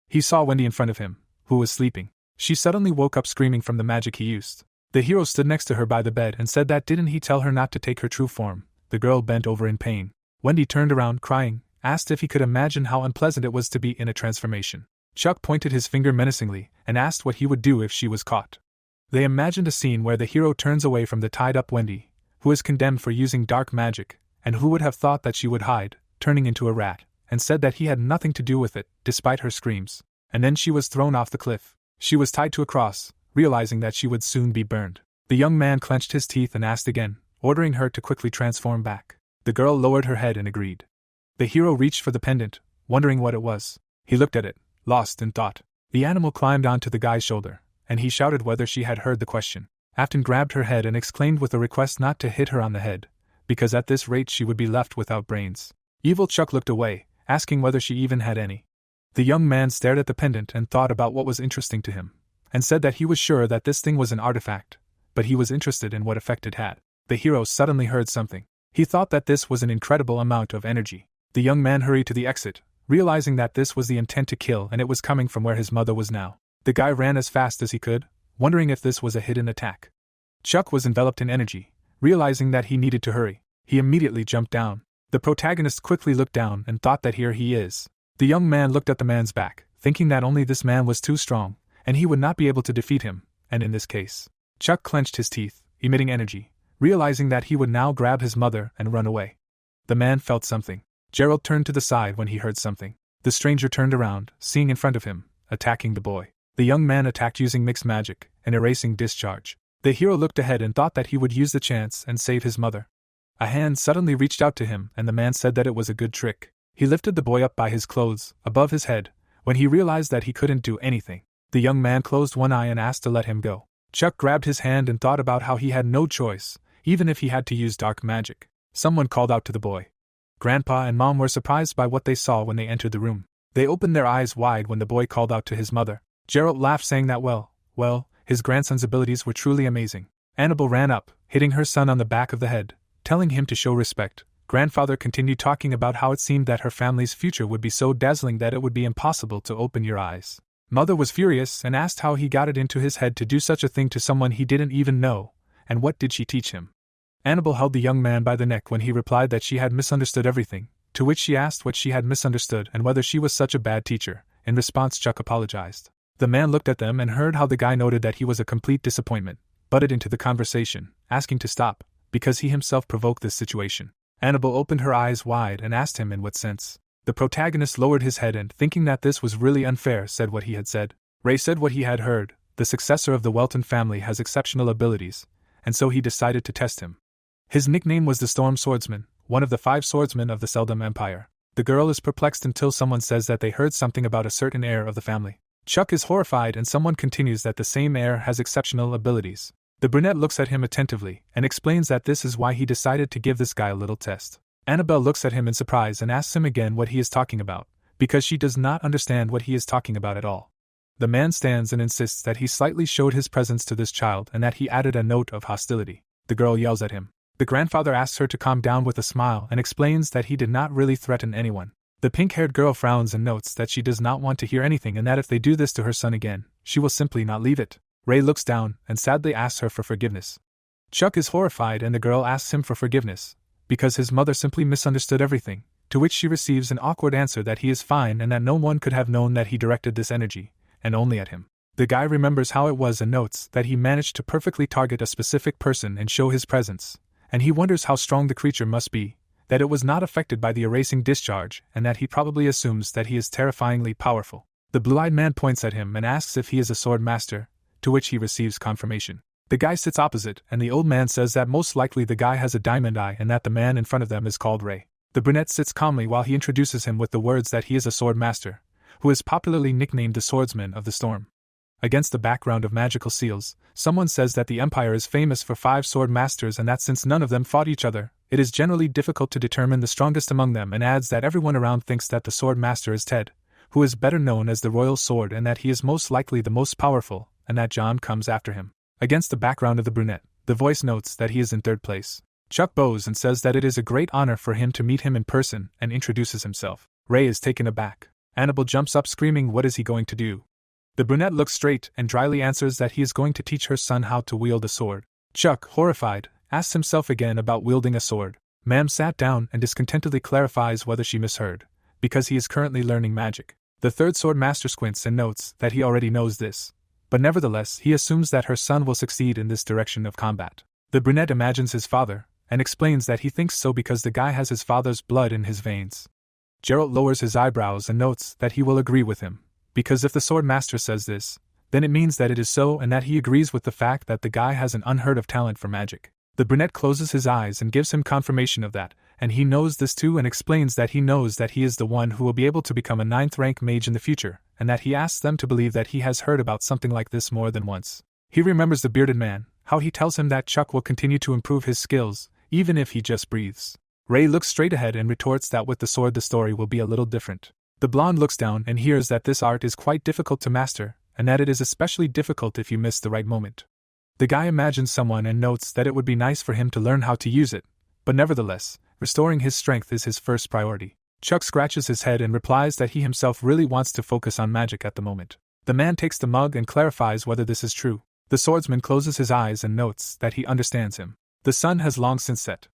Speaker 1: He saw Wendy in front of him, who was sleeping. She suddenly woke up screaming from the magic he used. The hero stood next to her by the bed and said that didn't he tell her not to take her true form. The girl bent over in pain. Wendy turned around crying, asked if he could imagine how unpleasant it was to be in a transformation. Chuck pointed his finger menacingly and asked what he would do if she was caught. They imagined a scene where the hero turns away from the tied-up Wendy, who is condemned for using dark magic, and who would have thought that she would hide, turning into a rat, and said that he had nothing to do with it, despite her screams. And then she was thrown off the cliff. She was tied to a cross, realizing that she would soon be burned. The young man clenched his teeth and asked again, ordering her to quickly transform back. The girl lowered her head and agreed. The hero reached for the pendant, wondering what it was. He looked at it, lost in thought. The animal climbed onto the guy's shoulder, and he shouted whether she had heard the question. Afton grabbed her head and exclaimed with a request not to hit her on the head, because at this rate she would be left without brains. Evil Chuck looked away, asking whether she even had any. The young man stared at the pendant and thought about what was interesting to him, and said that he was sure that this thing was an artifact, but he was interested in what effect it had. The hero suddenly heard something. He thought that this was an incredible amount of energy. The young man hurried to the exit, realizing that this was the intent to kill and it was coming from where his mother was now. The guy ran as fast as he could, wondering if this was a hidden attack. Chuck was enveloped in energy, realizing that he needed to hurry. He immediately jumped down. The protagonist quickly looked down and thought that here he is. The young man looked at the man's back, thinking that only this man was too strong, and he would not be able to defeat him, and in this case. Chuck clenched his teeth, emitting energy, realizing that he would now grab his mother and run away. The man felt something. Gerald turned to the side when he heard something. The stranger turned around, seeing in front of him, attacking the boy. The young man attacked using mixed magic, an erasing discharge. The hero looked ahead and thought that he would use the chance and save his mother. A hand suddenly reached out to him, and the man said that it was a good trick. He lifted the boy up by his clothes, above his head, when he realized that he couldn't do anything. The young man closed one eye and asked to let him go. Chuck grabbed his hand and thought about how he had no choice, even if he had to use dark magic. Someone called out to the boy. Grandpa and Mom were surprised by what they saw when they entered the room. They opened their eyes wide when the boy called out to his mother. Gerald laughed, saying that well, his grandson's abilities were truly amazing. Annabelle ran up, hitting her son on the back of the head, telling him to show respect. Grandfather continued talking about how it seemed that her family's future would be so dazzling that it would be impossible to open your eyes. Mother was furious and asked how he got it into his head to do such a thing to someone he didn't even know, and what did she teach him. Annabelle held the young man by the neck when he replied that she had misunderstood everything, to which she asked what she had misunderstood and whether she was such a bad teacher. In response, Chuck apologized. The man looked at them and heard how the guy noted that he was a complete disappointment, butted into the conversation, asking to stop, because he himself provoked this situation. Annabelle opened her eyes wide and asked him in what sense. The protagonist lowered his head and, thinking that this was really unfair, said what he had said. Ray said what he had heard. The successor of the Welton family has exceptional abilities, and so he decided to test him. His nickname was the Storm Swordsman, one of the 5 swordsmen of the Seldom Empire. The girl is perplexed until someone says that they heard something about a certain heir of the family. Chuck is horrified and someone continues that the same heir has exceptional abilities. The brunette looks at him attentively and explains that this is why he decided to give this guy a little test. Annabelle looks at him in surprise and asks him again what he is talking about, because she does not understand what he is talking about at all. The man stands and insists that he slightly showed his presence to this child and that he added a note of hostility. The girl yells at him. The grandfather asks her to calm down with a smile and explains that he did not really threaten anyone. The pink-haired girl frowns and notes that she does not want to hear anything and that if they do this to her son again, she will simply not leave it. Ray looks down and sadly asks her for forgiveness. Chuck is horrified and the girl asks him for forgiveness, because his mother simply misunderstood everything, to which she receives an awkward answer that he is fine and that no one could have known that he directed this energy, and only at him. The guy remembers how it was and notes that he managed to perfectly target a specific person and show his presence, and he wonders how strong the creature must be, that it was not affected by the erasing discharge, and that he probably assumes that he is terrifyingly powerful. The blue-eyed man points at him and asks if he is a sword master, to which he receives confirmation. The guy sits opposite, and the old man says that most likely the guy has a diamond eye and that the man in front of them is called Ray. The brunette sits calmly while he introduces him with the words that he is a sword master, who is popularly nicknamed the Swordsman of the Storm. Against the background of magical seals, someone says that the Empire is famous for 5 sword masters and that since none of them fought each other, it is generally difficult to determine the strongest among them, and adds that everyone around thinks that the sword master is Ted, who is better known as the Royal Sword, and that he is most likely the most powerful, and that John comes after him. Against the background of the brunette, the voice notes that he is in 3rd place. Chuck bows and says that it is a great honor for him to meet him in person and introduces himself. Ray is taken aback. Annabelle jumps up screaming, "What is he going to do?" The brunette looks straight and dryly answers that he is going to teach her son how to wield a sword. Chuck, horrified, asks himself again about wielding a sword. Ma'am sat down and discontentedly clarifies whether she misheard, because he is currently learning magic. The 3rd sword master squints and notes that he already knows this, but nevertheless he assumes that her son will succeed in this direction of combat. The brunette imagines his father, and explains that he thinks so because the guy has his father's blood in his veins. Gerald lowers his eyebrows and notes that he will agree with him, because if the sword master says this, then it means that it is so, and that he agrees with the fact that the guy has an unheard of talent for magic. The brunette closes his eyes and gives him confirmation of that, and he knows this too, and explains that he knows that he is the one who will be able to become a 9th rank mage in the future, and that he asks them to believe that he has heard about something like this more than once. He remembers the bearded man, how he tells him that Chuck will continue to improve his skills, even if he just breathes. Ray looks straight ahead and retorts that with the sword the story will be a little different. The blonde looks down and hears that this art is quite difficult to master, and that it is especially difficult if you miss the right moment. The guy imagines someone and notes that it would be nice for him to learn how to use it, but nevertheless, restoring his strength is his first priority. Chuck scratches his head and replies that he himself really wants to focus on magic at the moment. The man takes the mug and clarifies whether this is true. The swordsman closes his eyes and notes that he understands him. The sun has long since set.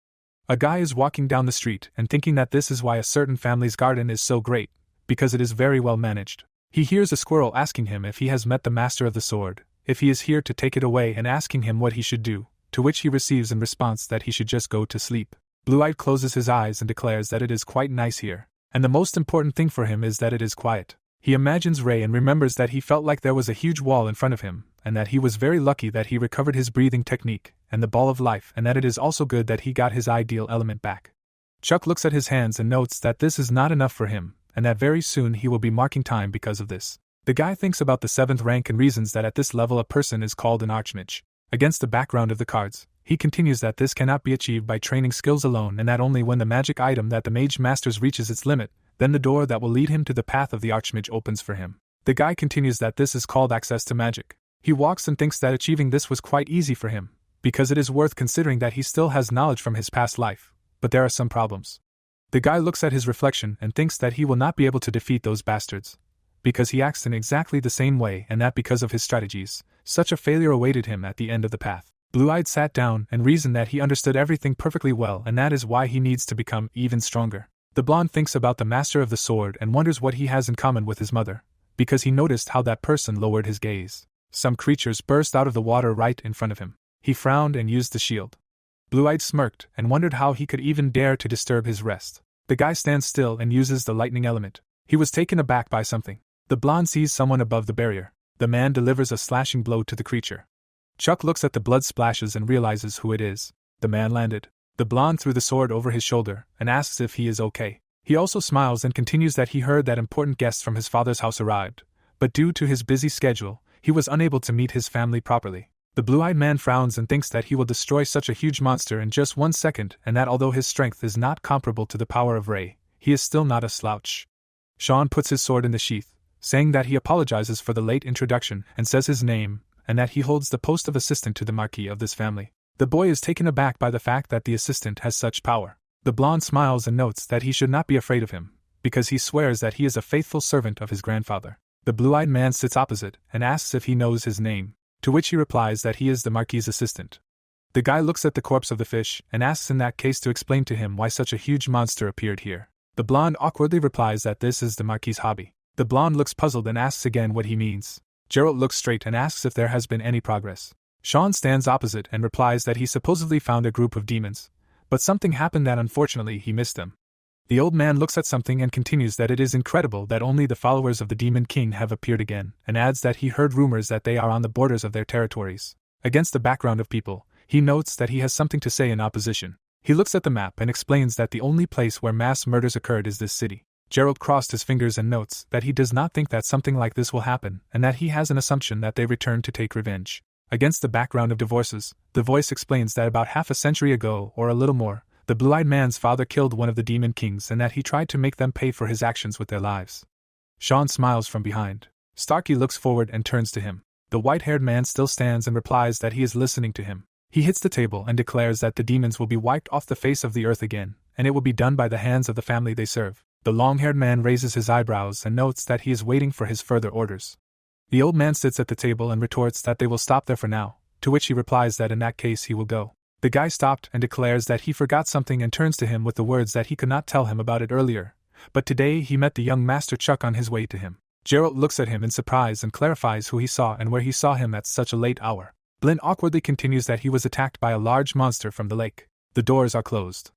Speaker 1: A guy is walking down the street and thinking that this is why a certain family's garden is so great, because it is very well managed. He hears a squirrel asking him if he has met the master of the sword, if he is here to take it away, and asking him what he should do, to which he receives in response that he should just go to sleep. Blue-Eyed closes his eyes and declares that it is quite nice here, and the most important thing for him is that it is quiet. He imagines Ray and remembers that he felt like there was a huge wall in front of him, and that he was very lucky that he recovered his breathing technique and the ball of life, and that it is also good that he got his ideal element back. Chuck looks at his hands and notes that this is not enough for him, and that very soon he will be marking time because of this. The guy thinks about the 7th rank and reasons that at this level a person is called an archmage. Against the background of the cards, he continues that this cannot be achieved by training skills alone, and that only when the magic item that the mage masters reaches its limit, then the door that will lead him to the path of the archmage opens for him. The guy continues that this is called access to magic. He walks and thinks that achieving this was quite easy for him, because it is worth considering that he still has knowledge from his past life, but there are some problems. The guy looks at his reflection and thinks that he will not be able to defeat those bastards, because he acts in exactly the same way, and that because of his strategies, such a failure awaited him at the end of the path. Blue-Eyed sat down and reasoned that he understood everything perfectly well, and that is why he needs to become even stronger. The blonde thinks about the master of the sword and wonders what he has in common with his mother, because he noticed how that person lowered his gaze. Some creatures burst out of the water right in front of him. He frowned and used the shield. Blue-Eyed smirked and wondered how he could even dare to disturb his rest. The guy stands still and uses the lightning element. He was taken aback by something. The blonde sees someone above the barrier. The man delivers a slashing blow to the creature. Chuck looks at the blood splashes and realizes who it is. The man landed. The blonde threw the sword over his shoulder and asks if he is okay. He also smiles and continues that he heard that important guests from his father's house arrived, but due to his busy schedule, he was unable to meet his family properly. The blue-eyed man frowns and thinks that he will destroy such a huge monster in just 1 second, and that although his strength is not comparable to the power of Ray, he is still not a slouch. Sean puts his sword in the sheath, saying that he apologizes for the late introduction and says his name, and that he holds the post of assistant to the Marquis of this family. The boy is taken aback by the fact that the assistant has such power. The blonde smiles and notes that he should not be afraid of him, because he swears that he is a faithful servant of his grandfather. The blue-eyed man sits opposite and asks if he knows his name, to which he replies that he is the Marquis's assistant. The guy looks at the corpse of the fish and asks in that case to explain to him why such a huge monster appeared here. The blonde awkwardly replies that this is the Marquis's hobby. The blonde looks puzzled and asks again what he means. Geralt looks straight and asks if there has been any progress. Sean stands opposite and replies that he supposedly found a group of demons, but something happened that unfortunately he missed them. The old man looks at something and continues that it is incredible that only the followers of the Demon King have appeared again, and adds that he heard rumors that they are on the borders of their territories. Against the background of people, he notes that he has something to say in opposition. He looks at the map and explains that the only place where mass murders occurred is this city. Geralt crossed his fingers and notes that he does not think that something like this will happen, and that he has an assumption that they return to take revenge. Against the background of divorces, the voice explains that about half a century ago, or a little more, the blue-eyed man's father killed one of the demon kings and that he tried to make them pay for his actions with their lives. Sean smiles from behind. Starkey looks forward and turns to him. The white-haired man still stands and replies that he is listening to him. He hits the table and declares that the demons will be wiped off the face of the earth again, and it will be done by the hands of the family they serve. The long-haired man raises his eyebrows and notes that he is waiting for his further orders. The old man sits at the table and retorts that they will stop there for now, to which he replies that in that case he will go. The guy stopped and declares that he forgot something and turns to him with the words that he could not tell him about it earlier, but today he met the young Master Chuck on his way to him. Geralt looks at him in surprise and clarifies who he saw and where he saw him at such a late hour. Blinn awkwardly continues that he was attacked by a large monster from the lake. The doors are closed.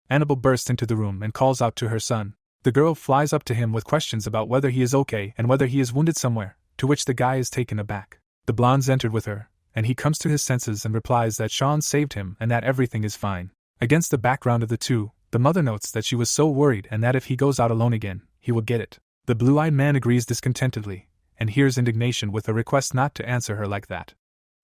Speaker 1: Annabelle bursts into the room and calls out to her son. The girl flies up to him with questions about whether he is okay and whether he is wounded somewhere, to which the guy is taken aback. The blonde's entered with her, and he comes to his senses and replies that Sean saved him and that everything is fine. Against the background of the two, the mother notes that she was so worried and that if he goes out alone again, he will get it. The blue-eyed man agrees discontentedly, and hears indignation with a request not to answer her like that.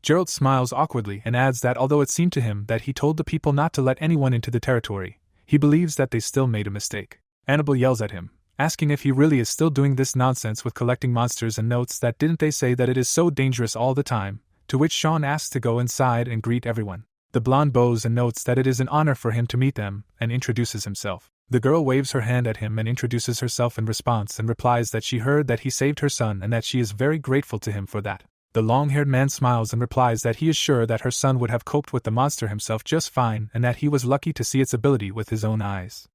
Speaker 1: Geralt smiles awkwardly and adds that although it seemed to him that he told the people not to let anyone into the territory, he believes that they still made a mistake. Annabelle yells at him, asking if he really is still doing this nonsense with collecting monsters and notes that didn't they say that it is so dangerous all the time, to which Sean asks to go inside and greet everyone. The blonde bows and notes that it is an honor for him to meet them, and introduces himself. The girl waves her hand at him and introduces herself in response and replies that she heard that he saved her son and that she is very grateful to him for that. The long-haired man smiles and replies that he is sure that her son would have coped with the monster himself just fine and that he was lucky to see its ability with his own eyes.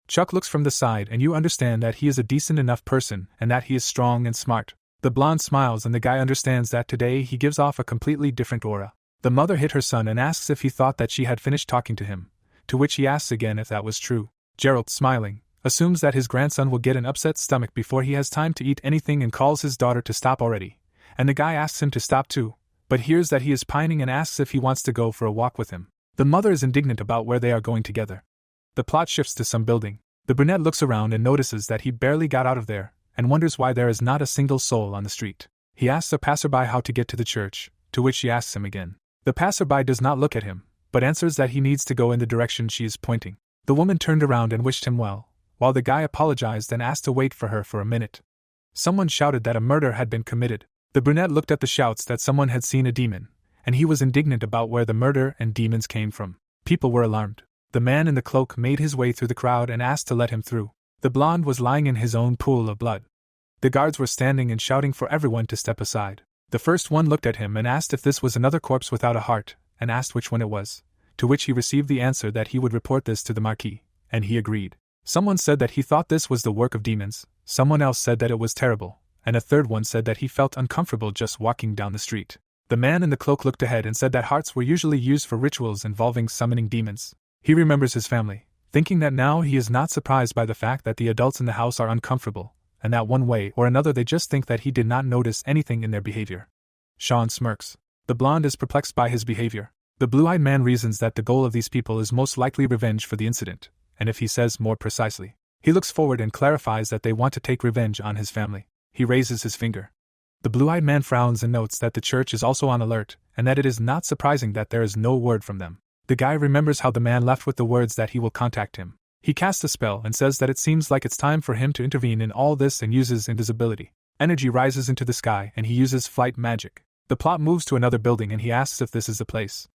Speaker 1: Chuck looks from the side and you understand that he is a decent enough person and that he is strong and smart. The blonde smiles and the guy understands that today he gives off a completely different aura. The mother hit her son and asks if he thought that she had finished talking to him, to which he asks again if that was true. Geralt, smiling, assumes that his grandson will get an upset stomach before he has time to eat anything and calls his daughter to stop already, and the guy asks him to stop too, but hears that he is pining and asks if he wants to go for a walk with him. The mother is indignant about where they are going together. The plot shifts to some building. The brunette looks around and notices that he barely got out of there, and wonders why there is not a single soul on the street. He asks a passerby how to get to the church, to which she asks him again. The passerby does not look at him, but answers that he needs to go in the direction she is pointing. The woman turned around and wished him well, while the guy apologized and asked to wait for her for a minute. Someone shouted that a murder had been committed. The brunette looked at the shouts that someone had seen a demon, and he was indignant about where the murder and demons came from. People were alarmed. The man in the cloak made his way through the crowd and asked to let him through. The blonde was lying in his own pool of blood. The guards were standing and shouting for everyone to step aside. The first one looked at him and asked if this was another corpse without a heart, and asked which one it was, to which he received the answer that he would report this to the Marquis, and he agreed. Someone said that he thought this was the work of demons, someone else said that it was terrible, and a third one said that he felt uncomfortable just walking down the street. The man in the cloak looked ahead and said that hearts were usually used for rituals involving summoning demons. He remembers his family, thinking that now he is not surprised by the fact that the adults in the house are uncomfortable, and that one way or another they just think that he did not notice anything in their behavior. Sean smirks. The blonde is perplexed by his behavior. The blue-eyed man reasons that the goal of these people is most likely revenge for the incident, and if he says more precisely, he looks forward and clarifies that they want to take revenge on his family. He raises his finger. The blue-eyed man frowns and notes that the church is also on alert, and that it is not surprising that there is no word from them. The guy remembers how the man left with the words that he will contact him. He casts a spell and says that it seems like it's time for him to intervene in all this and uses invisibility. Energy rises into the sky and he uses flight magic. The plot moves to another building and he asks if this is the place.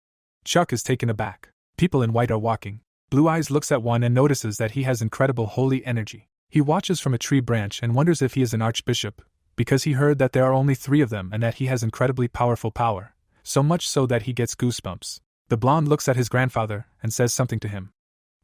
Speaker 1: Chuck is taken aback. People in white are walking. Blue Eyes looks at one and notices that he has incredible holy energy. He watches from a tree branch and wonders if he is an archbishop, because he heard that there are only 3 of them and that he has incredibly powerful power, so much so that he gets goosebumps. The blonde looks at his grandfather and says something to him.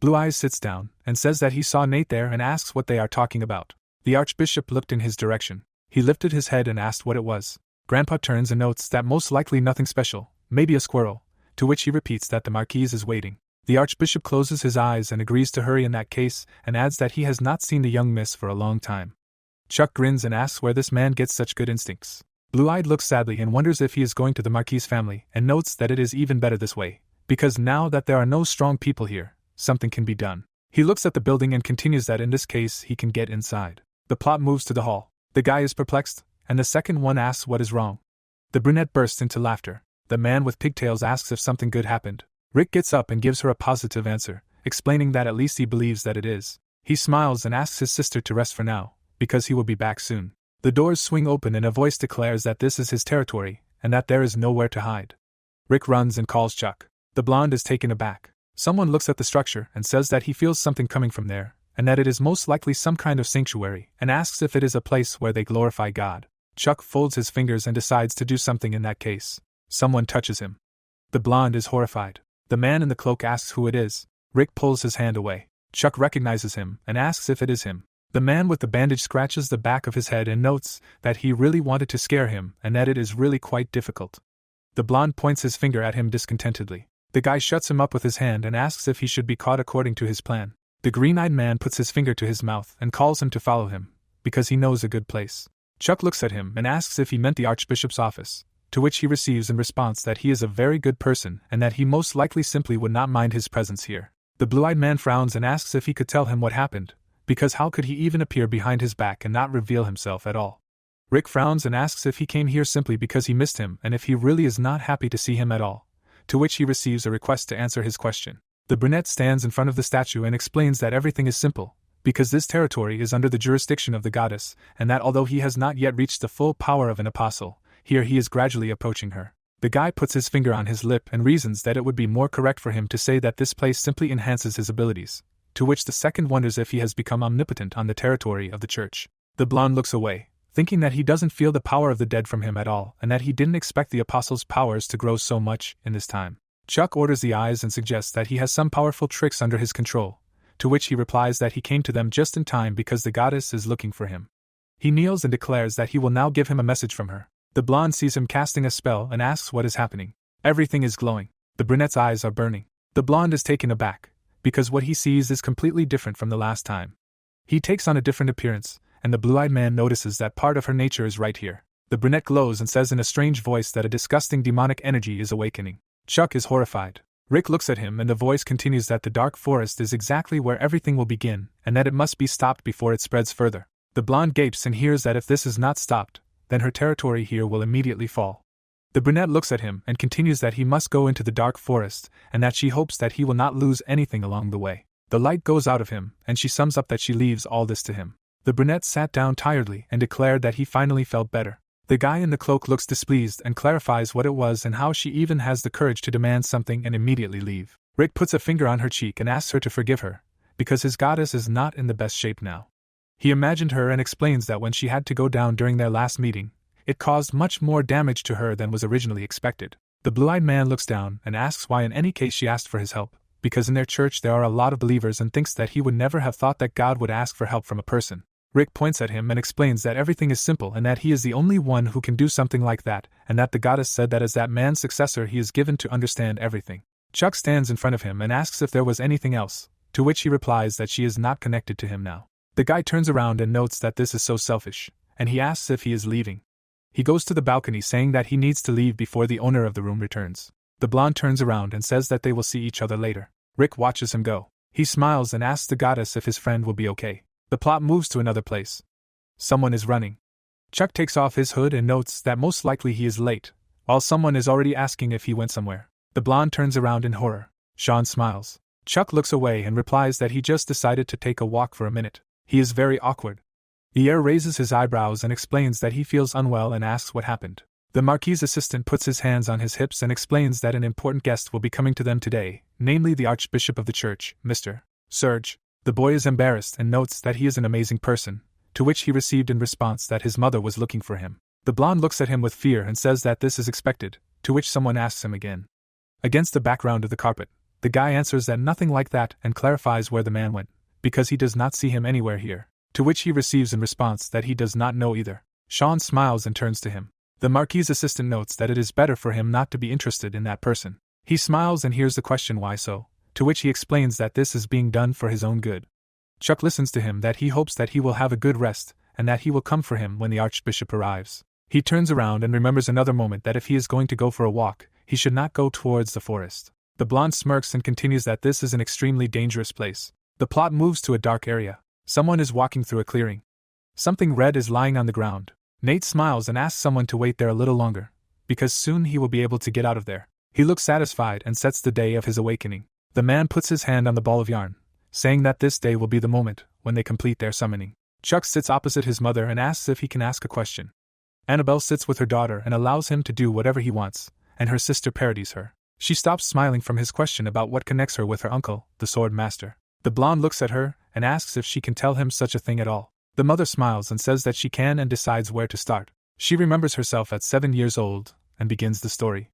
Speaker 1: Blue Eyes sits down and says that he saw Nate there and asks what they are talking about. The archbishop looked in his direction. He lifted his head and asked what it was. Grandpa turns and notes that most likely nothing special, maybe a squirrel, to which he repeats that the marquise is waiting. The archbishop closes his eyes and agrees to hurry in that case and adds that he has not seen the young miss for a long time. Chuck grins and asks where this man gets such good instincts. Blue-Eyed looks sadly and wonders if he is going to the marquise family and notes that it is even better this way, because now that there are no strong people here, something can be done. He looks at the building and continues that in this case he can get inside. The plot moves to the hall. The guy is perplexed, and the second one asks what is wrong. The brunette bursts into laughter. The man with pigtails asks if something good happened. Rick gets up and gives her a positive answer, explaining that at least he believes that it is. He smiles and asks his sister to rest for now, because he will be back soon. The doors swing open and a voice declares that this is his territory, and that there is nowhere to hide. Rick runs and calls Chuck. The blonde is taken aback. Someone looks at the structure and says that he feels something coming from there, and that it is most likely some kind of sanctuary, and asks if it is a place where they glorify God. Chuck folds his fingers and decides to do something in that case. Someone touches him. The blonde is horrified. The man in the cloak asks who it is. Rick pulls his hand away. Chuck recognizes him and asks if it is him. The man with the bandage scratches the back of his head and notes that he really wanted to scare him and that it is really quite difficult. The blonde points his finger at him discontentedly. The guy shuts him up with his hand and asks if he should be caught according to his plan. The green-eyed man puts his finger to his mouth and calls him to follow him, because he knows a good place. Chuck looks at him and asks if he meant the archbishop's office, to which he receives in response that he is a very good person and that he most likely simply would not mind his presence here. The blue-eyed man frowns and asks if he could tell him what happened, because how could he even appear behind his back and not reveal himself at all? Rick frowns and asks if he came here simply because he missed him and if he really is not happy to see him at all, to which he receives a request to answer his question. The brunette stands in front of the statue and explains that everything is simple, because this territory is under the jurisdiction of the goddess, and that although he has not yet reached the full power of an apostle, here he is gradually approaching her. The guy puts his finger on his lip and reasons that it would be more correct for him to say that this place simply enhances his abilities, to which the second wonders if he has become omnipotent on the territory of the church. The blonde looks away, thinking that he doesn't feel the power of the dead from him at all and that he didn't expect the apostle's powers to grow so much in this time. Chuck orders the eyes and suggests that he has some powerful tricks under his control, to which he replies that he came to them just in time because the goddess is looking for him. He kneels and declares that he will now give him a message from her. The blonde sees him casting a spell and asks what is happening. Everything is glowing. The brunette's eyes are burning. The blonde is taken aback, because what he sees is completely different from the last time. He takes on a different appearance, and the blue-eyed man notices that part of her nature is right here. The brunette glows and says in a strange voice that a disgusting demonic energy is awakening. Chuck is horrified. Rick looks at him and the voice continues that the dark forest is exactly where everything will begin, and that it must be stopped before it spreads further. The blonde gapes and hears that if this is not stopped, then her territory here will immediately fall. The brunette looks at him and continues that he must go into the dark forest, and that she hopes that he will not lose anything along the way. The light goes out of him, and she sums up that she leaves all this to him. The brunette sat down tiredly and declared that he finally felt better. The guy in the cloak looks displeased and clarifies what it was and how she even has the courage to demand something and immediately leave. Rick puts a finger on her cheek and asks her to forgive her, because his goddess is not in the best shape now. He imagined her and explains that when she had to go down during their last meeting, it caused much more damage to her than was originally expected. The blue-eyed man looks down and asks why in any case she asked for his help, because in their church there are a lot of believers and thinks that he would never have thought that God would ask for help from a person. Rick points at him and explains that everything is simple and that he is the only one who can do something like that, and that the goddess said that as that man's successor he is given to understand everything. Chuck stands in front of him and asks if there was anything else, to which he replies that she is not connected to him now. The guy turns around and notes that this is so selfish, and he asks if he is leaving. He goes to the balcony saying that he needs to leave before the owner of the room returns. The blonde turns around and says that they will see each other later. Rick watches him go. He smiles and asks the goddess if his friend will be okay. The plot moves to another place. Someone is running. Chuck takes off his hood and notes that most likely he is late, while someone is already asking if he went somewhere. The blonde turns around in horror. Sean smiles. Chuck looks away and replies that he just decided to take a walk for a minute. He is very awkward. Pierre raises his eyebrows and explains that he feels unwell and asks what happened. The Marquis' assistant puts his hands on his hips and explains that an important guest will be coming to them today, namely the archbishop of the church, Mr. Serge. The boy is embarrassed and notes that he is an amazing person, to which he received in response that his mother was looking for him. The blonde looks at him with fear and says that this is expected, to which someone asks him again. Against the background of the carpet, The guy answers that nothing like that and clarifies where the man went, because he does not see him anywhere here, to which he receives in response that he does not know either. Sean smiles and turns to him. The Marquis' assistant notes that it is better for him not to be interested in that person. He smiles and hears the question why so, to which he explains that this is being done for his own good. Chuck listens to him that he hopes that he will have a good rest, and that he will come for him when the archbishop arrives. He turns around and remembers another moment that if he is going to go for a walk, he should not go towards the forest. The blonde smirks and continues that this is an extremely dangerous place. The plot moves to a dark area. Someone is walking through a clearing. Something red is lying on the ground. Nate smiles and asks someone to wait there a little longer, because soon he will be able to get out of there. He looks satisfied and sets the day of his awakening. The man puts his hand on the ball of yarn, saying that this day will be the moment when they complete their summoning. Chuck sits opposite his mother and asks if he can ask a question. Annabelle sits with her daughter and allows him to do whatever he wants, and her sister parodies her. She stops smiling from his question about what connects her with her uncle, the sword master. The blonde looks at her and asks if she can tell him such a thing at all. The mother smiles and says that she can and decides where to start. She remembers herself at 7 years old and begins the story.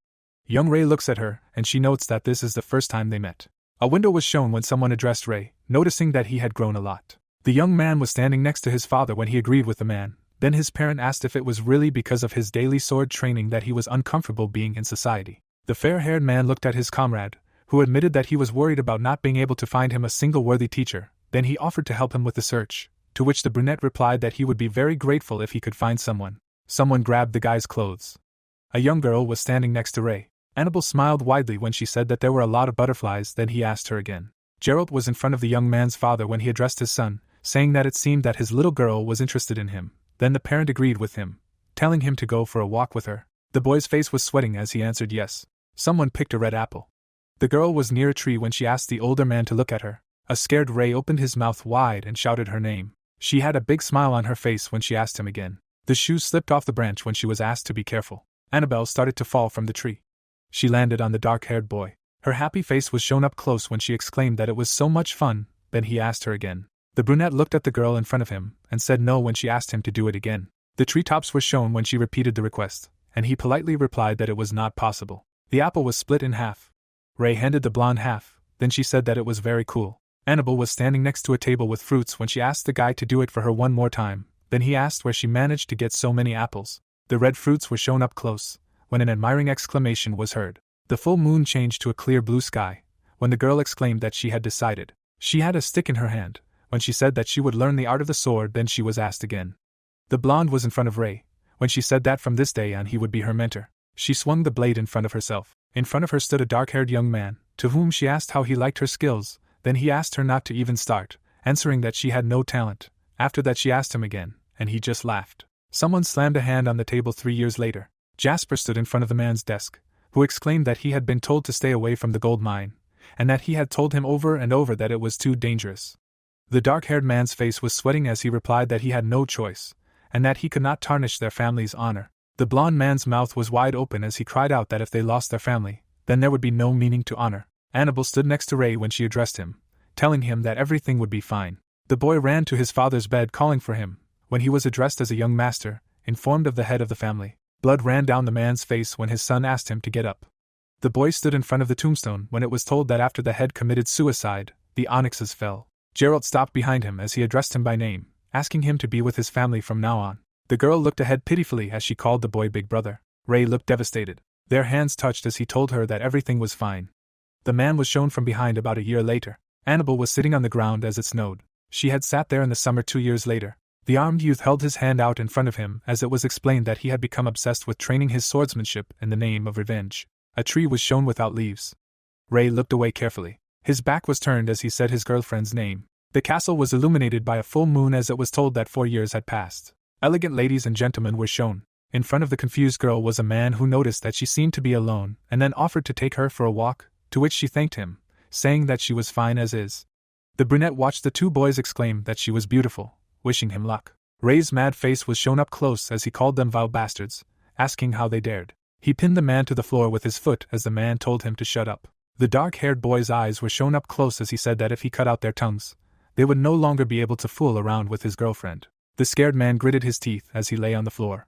Speaker 1: Young Ray looks at her and she notes that this is the first time they met. A window was shown when someone addressed Ray, noticing that he had grown a lot. The young man was standing next to his father when he agreed with the man. Then his parent asked if it was really because of his daily sword training that he was uncomfortable being in society. The fair-haired man looked at his comrade, who admitted that he was worried about not being able to find him a single worthy teacher. Then he offered to help him with the search, to which the brunette replied that he would be very grateful if he could find someone. Someone grabbed the guy's clothes. A young girl was standing next to Ray. Annabelle smiled widely when she said that there were a lot of butterflies. Then he asked her again. Gerald was in front of the young man's father when he addressed his son, saying that it seemed that his little girl was interested in him. Then the parent agreed with him, telling him to go for a walk with her. The boy's face was sweating as he answered yes. Someone picked a red apple. The girl was near a tree when she asked the older man to look at her. A scared Ray opened his mouth wide and shouted her name. She had a big smile on her face when she asked him again. The shoe slipped off the branch when she was asked to be careful. Annabelle started to fall from the tree. She landed on the dark-haired boy. Her happy face was shown up close when she exclaimed that it was so much fun. Then he asked her again. The brunette looked at the girl in front of him and said no when she asked him to do it again. The treetops were shown when she repeated the request, and he politely replied that it was not possible. The apple was split in half. Ray handed the blonde half, then she said that it was very cool. Annabelle was standing next to a table with fruits when she asked the guy to do it for her one more time. Then he asked where she managed to get so many apples. The red fruits were shown up close, when an admiring exclamation was heard. The full moon changed to a clear blue sky, when the girl exclaimed that she had decided. She had a stick in her hand, when she said that she would learn the art of the sword. Then she was asked again. The blonde was in front of Ray, when she said that from this day on he would be her mentor. She swung the blade in front of herself. In front of her stood a dark-haired young man, to whom she asked how he liked her skills. Then he asked her not to even start, answering that she had no talent. After that she asked him again, and he just laughed. Someone slammed a hand on the table 3 years later. Jasper stood in front of the man's desk, who exclaimed that he had been told to stay away from the gold mine, and that he had told him over and over that it was too dangerous. The dark-haired man's face was sweating as he replied that he had no choice, and that he could not tarnish their family's honor. The blonde man's mouth was wide open as he cried out that if they lost their family, then there would be no meaning to honor. Annabelle stood next to Ray when she addressed him, telling him that everything would be fine. The boy ran to his father's bed calling for him, when he was addressed as a young master, informed of the head of the family. Blood ran down the man's face when his son asked him to get up. The boy stood in front of the tombstone when it was told that after the head committed suicide, the onyxes fell. Gerald stopped behind him as he addressed him by name, asking him to be with his family from now on. The girl looked ahead pitifully as she called the boy big brother. Ray looked devastated. Their hands touched as he told her that everything was fine. The man was shown from behind about a year later. Annabelle was sitting on the ground as it snowed. She had sat there in the summer 2 years later. The armed youth held his hand out in front of him as it was explained that he had become obsessed with training his swordsmanship in the name of revenge. A tree was shown without leaves. Ray looked away carefully. His back was turned as he said his girlfriend's name. The castle was illuminated by a full moon as it was told that 4 years had passed. Elegant ladies and gentlemen were shown. In front of the confused girl was a man who noticed that she seemed to be alone and then offered to take her for a walk, to which she thanked him, saying that she was fine as is. The brunette watched the two boys exclaim that she was beautiful, wishing him luck. Ray's mad face was shown up close as he called them vile bastards, asking how they dared. He pinned the man to the floor with his foot as the man told him to shut up. The dark-haired boy's eyes were shown up close as he said that if he cut out their tongues, they would no longer be able to fool around with his girlfriend. The scared man gritted his teeth as he lay on the floor.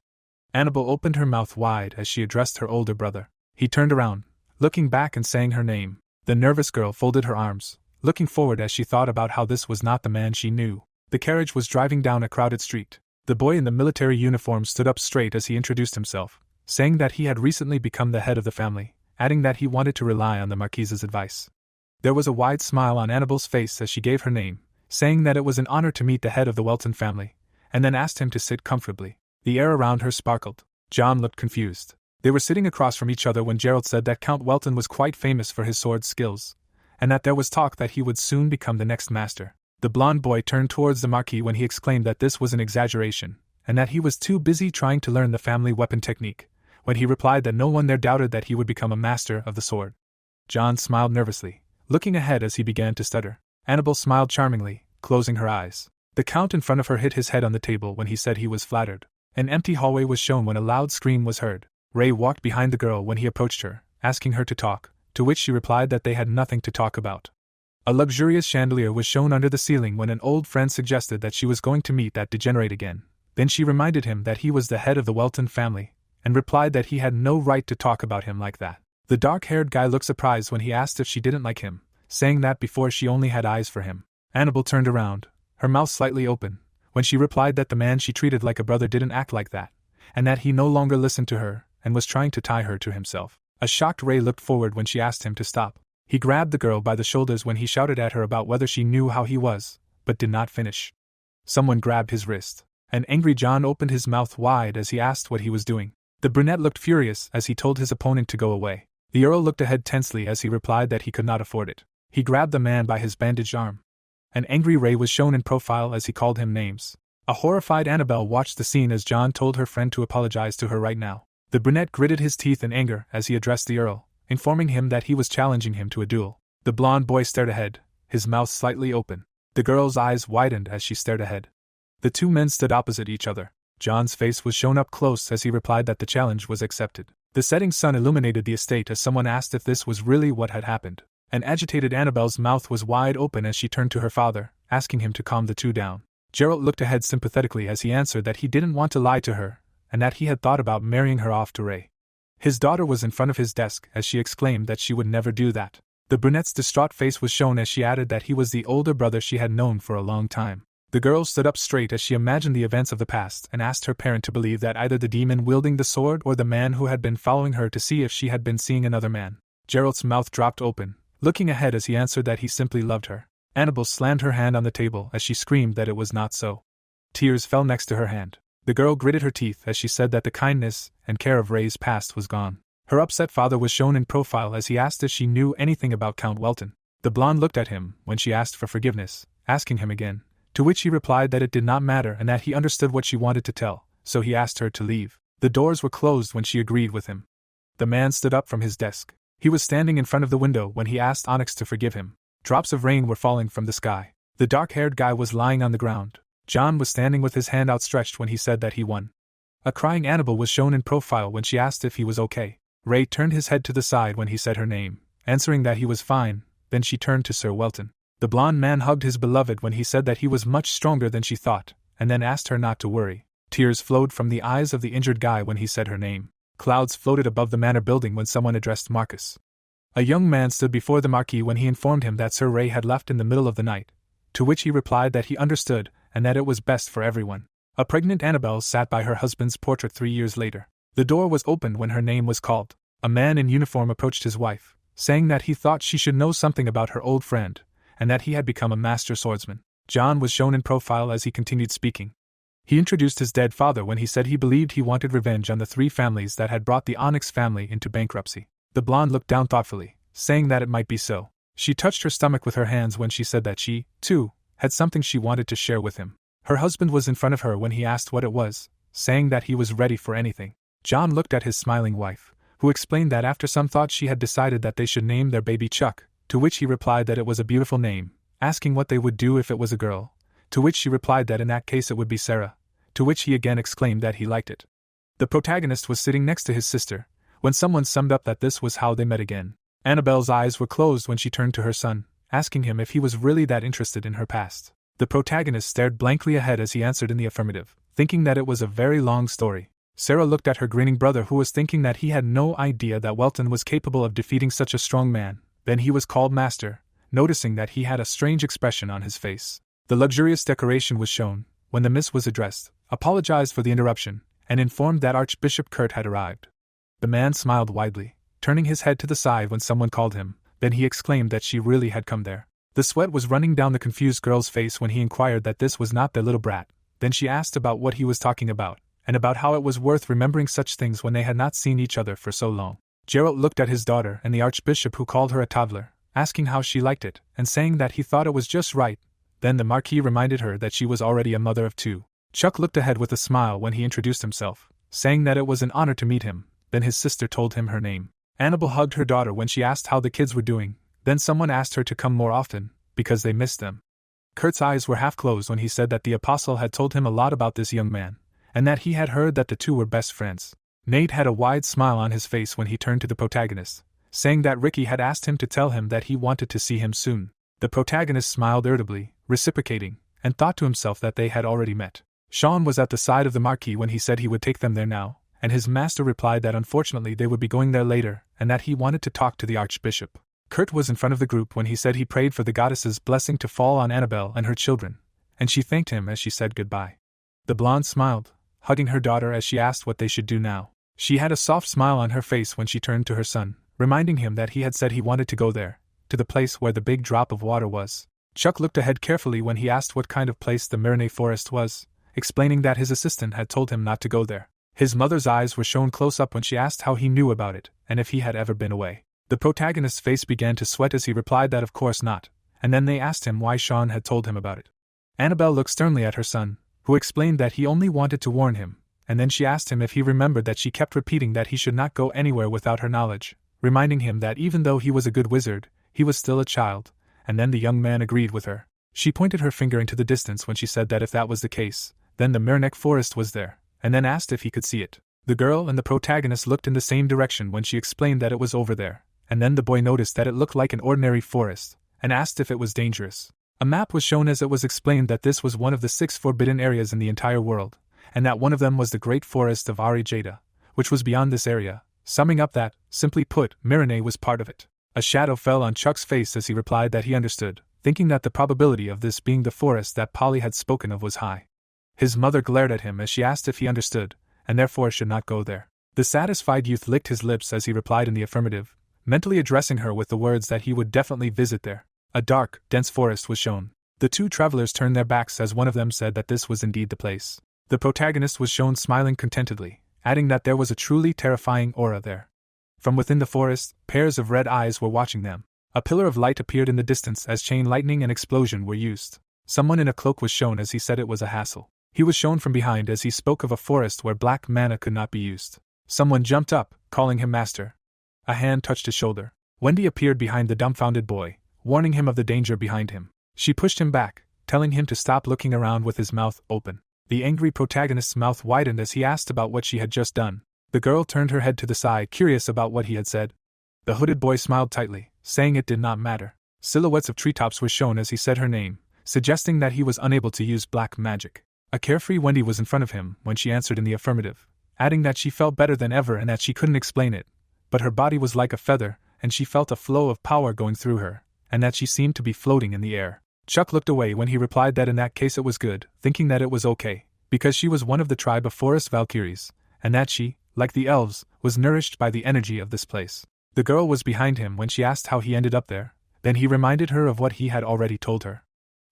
Speaker 1: Annabelle opened her mouth wide as she addressed her older brother. He turned around, looking back and saying her name. The nervous girl folded her arms, looking forward as she thought about how this was not the man she knew. The carriage was driving down a crowded street. The boy in the military uniform stood up straight as he introduced himself, saying that he had recently become the head of the family, adding that he wanted to rely on the Marquise's advice. There was a wide smile on Annabelle's face as she gave her name, saying that it was an honor to meet the head of the Welton family, and then asked him to sit comfortably. The air around her sparkled. John looked confused. They were sitting across from each other when Gerald said that Count Welton was quite famous for his sword skills, and that there was talk that he would soon become the next master. The blond boy turned towards the Marquis when he exclaimed that this was an exaggeration, and that he was too busy trying to learn the family weapon technique, when he replied that no one there doubted that he would become a master of the sword. John smiled nervously, looking ahead as he began to stutter. Annabelle smiled charmingly, closing her eyes. The Count in front of her hit his head on the table when he said he was flattered. An empty hallway was shown when a loud scream was heard. Ray walked behind the girl when he approached her, asking her to talk, to which she replied that they had nothing to talk about. A luxurious chandelier was shown under the ceiling when an old friend suggested that she was going to meet that degenerate again. Then she reminded him that he was the head of the Welton family, and replied that he had no right to talk about him like that. The dark-haired guy looked surprised when he asked if she didn't like him, saying that before she only had eyes for him. Annabelle turned around, her mouth slightly open, when she replied that the man she treated like a brother didn't act like that, and that he no longer listened to her, and was trying to tie her to himself. A shocked Ray looked forward when she asked him to stop. He grabbed the girl by the shoulders when he shouted at her about whether she knew how he was, but did not finish. Someone grabbed his wrist. An angry John opened his mouth wide as he asked what he was doing. The brunette looked furious as he told his opponent to go away. The Earl looked ahead tensely as he replied that he could not afford it. He grabbed the man by his bandaged arm. An angry Ray was shown in profile as he called him names. A horrified Annabelle watched the scene as John told her friend to apologize to her right now. The brunette gritted his teeth in anger as he addressed the Earl, informing him that he was challenging him to a duel. The blond boy stared ahead, his mouth slightly open. The girl's eyes widened as she stared ahead. The two men stood opposite each other. John's face was shown up close as he replied that the challenge was accepted. The setting sun illuminated the estate as someone asked if this was really what had happened. An agitated Annabelle's mouth was wide open as she turned to her father, asking him to calm the two down. Gerald looked ahead sympathetically as he answered that he didn't want to lie to her, and that he had thought about marrying her off to Ray. His daughter was in front of his desk as she exclaimed that she would never do that. The brunette's distraught face was shown as she added that he was the older brother she had known for a long time. The girl stood up straight as she imagined the events of the past and asked her parent to believe that either the demon wielding the sword or the man who had been following her to see if she had been seeing another man. Gerald's mouth dropped open, looking ahead as he answered that he simply loved her. Annabelle slammed her hand on the table as she screamed that it was not so. Tears fell next to her hand. The girl gritted her teeth as she said that the kindness and care of Ray's past was gone. Her upset father was shown in profile as he asked if she knew anything about Count Welton. The blonde looked at him when she asked for forgiveness, asking him again, to which he replied that it did not matter and that he understood what she wanted to tell, so he asked her to leave. The doors were closed when she agreed with him. The man stood up from his desk. He was standing in front of the window when he asked Onyx to forgive him. Drops of rain were falling from the sky. The dark-haired guy was lying on the ground. John was standing with his hand outstretched when he said that he won. A crying Annabelle was shown in profile when she asked if he was okay. Ray turned his head to the side when he said her name, answering that he was fine. Then she turned to Sir Welton. The blond man hugged his beloved when he said that he was much stronger than she thought, and then asked her not to worry. Tears flowed from the eyes of the injured guy when he said her name. Clouds floated above the manor building when someone addressed Marcus. A young man stood before the Marquis when he informed him that Sir Ray had left in the middle of the night, to which he replied that he understood, and that it was best for everyone. A pregnant Annabelle sat by her husband's portrait 3 years later. The door was opened when her name was called. A man in uniform approached his wife, saying that he thought she should know something about her old friend, and that he had become a master swordsman. John was shown in profile as he continued speaking. He introduced his dead father when he said he believed he wanted revenge on the 3 families that had brought the Onyx family into bankruptcy. The blonde looked down thoughtfully, saying that it might be so. She touched her stomach with her hands when she said that she, too, had something she wanted to share with him. Her husband was in front of her when he asked what it was, saying that he was ready for anything. John looked at his smiling wife, who explained that after some thought she had decided that they should name their baby Chuck, to which he replied that it was a beautiful name, asking what they would do if it was a girl, to which she replied that in that case it would be Sarah, to which he again exclaimed that he liked it. The protagonist was sitting next to his sister, when someone summed up that this was how they met again. Annabelle's eyes were closed when she turned to her son, asking him if he was really that interested in her past. The protagonist stared blankly ahead as he answered in the affirmative, thinking that it was a very long story. Sarah looked at her grinning brother who was thinking that he had no idea that Welton was capable of defeating such a strong man, Then he was called master, noticing that he had a strange expression on his face. The luxurious decoration was shown, when the miss was addressed, apologized for the interruption, and informed that Archbishop Kurt had arrived. The man smiled widely, turning his head to the side when someone called him, then he exclaimed that she really had come there. The sweat was running down the confused girl's face when he inquired that this was not their little brat. Then she asked about what he was talking about, and about how it was worth remembering such things when they had not seen each other for so long. Geralt looked at his daughter and the Archbishop, who called her a toddler, asking how she liked it, and saying that he thought it was just right. Then the Marquis reminded her that she was already a mother of 2. Chuck looked ahead with a smile when he introduced himself, saying that it was an honor to meet him. Then his sister told him her name. Annabelle hugged her daughter when she asked how the kids were doing. Then someone asked her to come more often, because they missed them. Kurt's eyes were half closed when he said that the apostle had told him a lot about this young man, and that he had heard that the two were best friends. Nate had a wide smile on his face when he turned to the protagonist, saying that Ricky had asked him to tell him that he wanted to see him soon. The protagonist smiled irritably, reciprocating, and thought to himself that they had already met. Sean was at the side of the Marquis when he said he would take them there now, and his master replied that unfortunately they would be going there later, and that he wanted to talk to the Archbishop. Kurt was in front of the group when he said he prayed for the goddess's blessing to fall on Annabelle and her children, and she thanked him as she said goodbye. The blonde smiled, hugging her daughter as she asked what they should do now. She had a soft smile on her face when she turned to her son, reminding him that he had said he wanted to go there, to the place where the big drop of water was. Chuck looked ahead carefully when he asked what kind of place the Marinade Forest was, explaining that his assistant had told him not to go there. His mother's eyes were shown close up when she asked how he knew about it, and if he had ever been away. The protagonist's face began to sweat as he replied that of course not, and then they asked him why Sean had told him about it. Annabelle looked sternly at her son, who explained that he only wanted to warn him, and then she asked him if he remembered that she kept repeating that he should not go anywhere without her knowledge, reminding him that even though he was a good wizard, he was still a child, and then the young man agreed with her. She pointed her finger into the distance when she said that if that was the case, then the Marinade Forest was there, and then asked if he could see it. The girl and the protagonist looked in the same direction when she explained that it was over there, and then the boy noticed that it looked like an ordinary forest, and asked if it was dangerous. A map was shown as it was explained that this was one of the 6 forbidden areas in the entire world, and that one of them was the Great Forest of Ari Jada, which was beyond this area, summing up that, simply put, Marinade was part of it. A shadow fell on Chuck's face as he replied that he understood, thinking that the probability of this being the forest that Polly had spoken of was high. His mother glared at him as she asked if he understood, and therefore should not go there. The satisfied youth licked his lips as he replied in the affirmative, mentally addressing her with the words that he would definitely visit there. A dark, dense forest was shown. The 2 travelers turned their backs as one of them said that this was indeed the place. The protagonist was shown smiling contentedly, adding that there was a truly terrifying aura there. From within the forest, pairs of red eyes were watching them. A pillar of light appeared in the distance as chain lightning and explosion were used. Someone in a cloak was shown as he said it was a hassle. He was shown from behind as he spoke of a forest where black mana could not be used. Someone jumped up, calling him master. A hand touched his shoulder. Wendy appeared behind the dumbfounded boy, warning him of the danger behind him. She pushed him back, telling him to stop looking around with his mouth open. The angry protagonist's mouth widened as he asked about what she had just done. The girl turned her head to the side, curious about what he had said. The hooded boy smiled tightly, saying it did not matter. Silhouettes of treetops were shown as he said her name, suggesting that he was unable to use black magic. A carefree Wendy was in front of him when she answered in the affirmative, adding that she felt better than ever and that she couldn't explain it, but her body was like a feather, and she felt a flow of power going through her, and that she seemed to be floating in the air. Chuck looked away when he replied that in that case it was good, thinking that it was okay, because she was one of the tribe of forest valkyries, and that she, like the elves, was nourished by the energy of this place. The girl was behind him when she asked how he ended up there, then he reminded her of what he had already told her.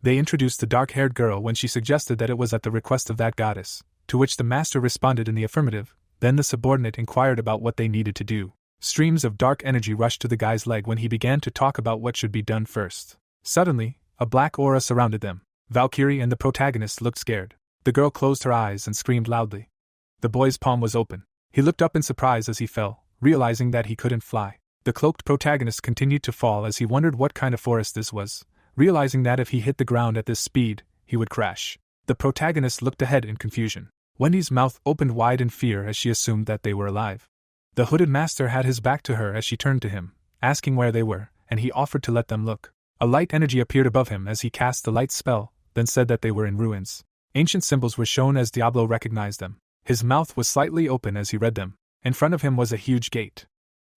Speaker 1: They introduced the dark-haired girl when she suggested that it was at the request of that goddess, to which the master responded in the affirmative. Then the subordinate inquired about what they needed to do. Streams of dark energy rushed to the guy's leg when he began to talk about what should be done first. Suddenly, a black aura surrounded them. Valkyrie and the protagonist looked scared. The girl closed her eyes and screamed loudly. The boy's palm was open. He looked up in surprise as he fell, realizing that he couldn't fly. The cloaked protagonist continued to fall as he wondered what kind of forest this was, realizing that if he hit the ground at this speed, he would crash. The protagonist looked ahead in confusion. Wendy's mouth opened wide in fear as she assumed that they were alive. The hooded master had his back to her as she turned to him, asking where they were, and he offered to let them look. A light energy appeared above him as he cast the light spell, then said that they were in ruins. Ancient symbols were shown as Diablo recognized them. His mouth was slightly open as he read them. In front of him was a huge gate.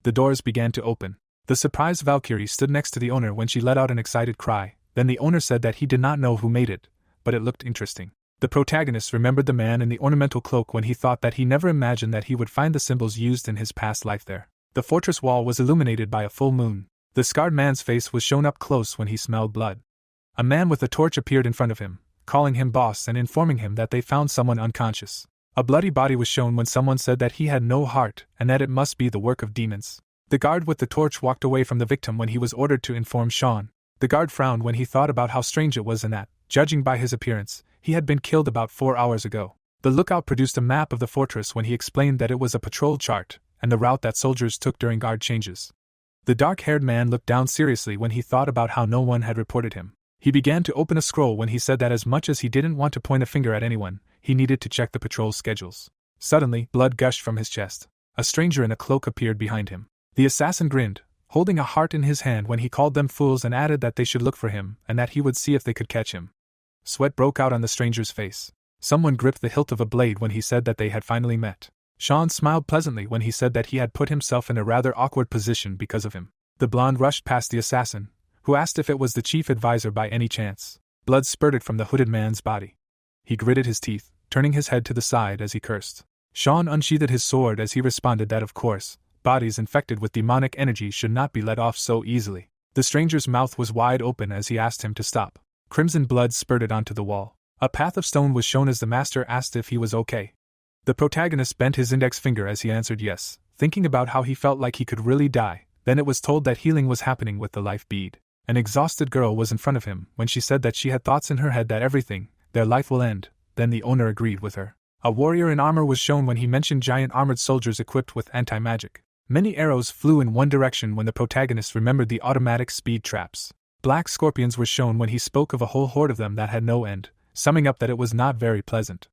Speaker 1: The doors began to open. The surprised Valkyrie stood next to the owner when she let out an excited cry. Then the owner said that he did not know who made it, but it looked interesting. The protagonist remembered the man in the ornamental cloak when he thought that he never imagined that he would find the symbols used in his past life there. The fortress wall was illuminated by a full moon. The scarred man's face was shown up close when he smelled blood. A man with a torch appeared in front of him, calling him boss and informing him that they found someone unconscious. A bloody body was shown when someone said that he had no heart and that it must be the work of demons. The guard with the torch walked away from the victim when he was ordered to inform Sean. The guard frowned when he thought about how strange it was and that, judging by his appearance, he had been killed about 4 hours ago. The lookout produced a map of the fortress when he explained that it was a patrol chart and the route that soldiers took during guard changes. The dark-haired man looked down seriously when he thought about how no one had reported him. He began to open a scroll when he said that as much as he didn't want to point a finger at anyone, he needed to check the patrol schedules. Suddenly, blood gushed from his chest. A stranger in a cloak appeared behind him. The assassin grinned, holding a heart in his hand when he called them fools and added that they should look for him and that he would see if they could catch him. Sweat broke out on the stranger's face. Someone gripped the hilt of a blade when he said that they had finally met. Sean smiled pleasantly when he said that he had put himself in a rather awkward position because of him. The blonde rushed past the assassin, who asked if it was the chief advisor by any chance. Blood spurted from the hooded man's body. He gritted his teeth, turning his head to the side as he cursed. Sean unsheathed his sword as he responded that of course, bodies infected with demonic energy should not be let off so easily. The stranger's mouth was wide open as he asked him to stop. Crimson blood spurted onto the wall. A path of stone was shown as the master asked if he was okay. The protagonist bent his index finger as he answered yes, thinking about how he felt like he could really die. Then it was told that healing was happening with the life bead. An exhausted girl was in front of him when she said that she had thoughts in her head that everything, their life will end. Then the owner agreed with her. A warrior in armor was shown when he mentioned giant armored soldiers equipped with anti-magic. Many arrows flew in one direction when the protagonist remembered the automatic speed traps. Black scorpions were shown when he spoke of a whole horde of them that had no end, summing up that it was not very pleasant.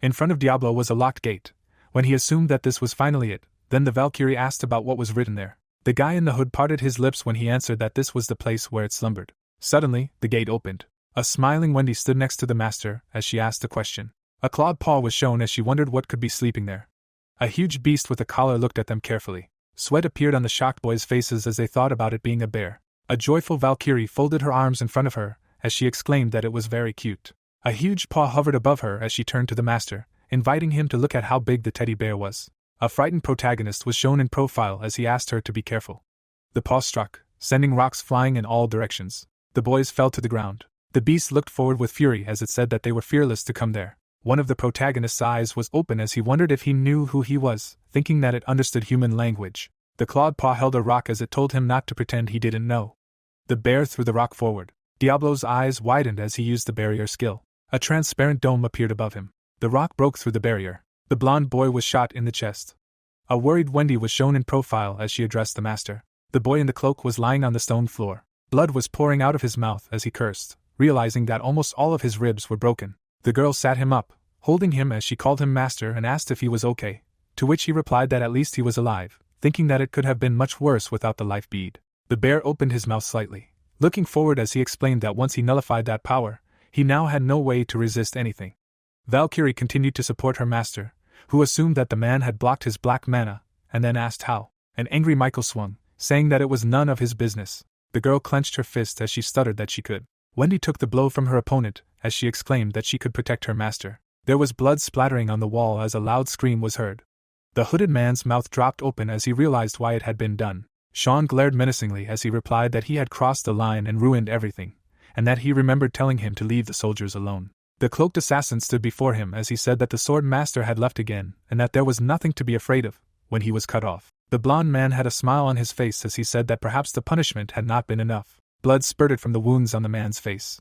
Speaker 1: In front of Diablo was a locked gate. When he assumed that this was finally it, then the Valkyrie asked about what was written there. The guy in the hood parted his lips when he answered that this was the place where it slumbered. Suddenly, the gate opened. A smiling Wendy stood next to the master as she asked the question. A clawed paw was shown as she wondered what could be sleeping there. A huge beast with a collar looked at them carefully. Sweat appeared on the shocked boys' faces as they thought about it being a bear. A joyful Valkyrie folded her arms in front of her as she exclaimed that it was very cute. A huge paw hovered above her as she turned to the master, inviting him to look at how big the teddy bear was. A frightened protagonist was shown in profile as he asked her to be careful. The paw struck, sending rocks flying in all directions. The boys fell to the ground. The beast looked forward with fury as it said that they were fearless to come there. One of the protagonist's eyes was open as he wondered if he knew who he was, thinking that it understood human language. The clawed paw held a rock as it told him not to pretend he didn't know. The bear threw the rock forward. Diablo's eyes widened as he used the barrier skill. A transparent dome appeared above him. The rock broke through the barrier. The blonde boy was shot in the chest. A worried Wendy was shown in profile as she addressed the master. The boy in the cloak was lying on the stone floor. Blood was pouring out of his mouth as he cursed, realizing that almost all of his ribs were broken. The girl sat him up, holding him as she called him master and asked if he was okay, to which he replied that at least he was alive, thinking that it could have been much worse without the life bead. The bear opened his mouth slightly, looking forward as he explained that once he nullified that power, he now had no way to resist anything. Valkyrie continued to support her master, who assumed that the man had blocked his black mana, and then asked how. An angry Michael swung, saying that it was none of his business. The girl clenched her fist as she stuttered that she could. Wendy took the blow from her opponent as she exclaimed that she could protect her master. There was blood splattering on the wall as a loud scream was heard. The hooded man's mouth dropped open as he realized why it had been done. Sean glared menacingly as he replied that he had crossed the line and ruined everything, and that he remembered telling him to leave the soldiers alone. The cloaked assassin stood before him as he said that the sword master had left again and that there was nothing to be afraid of when he was cut off. The blond man had a smile on his face as he said that perhaps the punishment had not been enough. Blood spurted from the wounds on the man's face.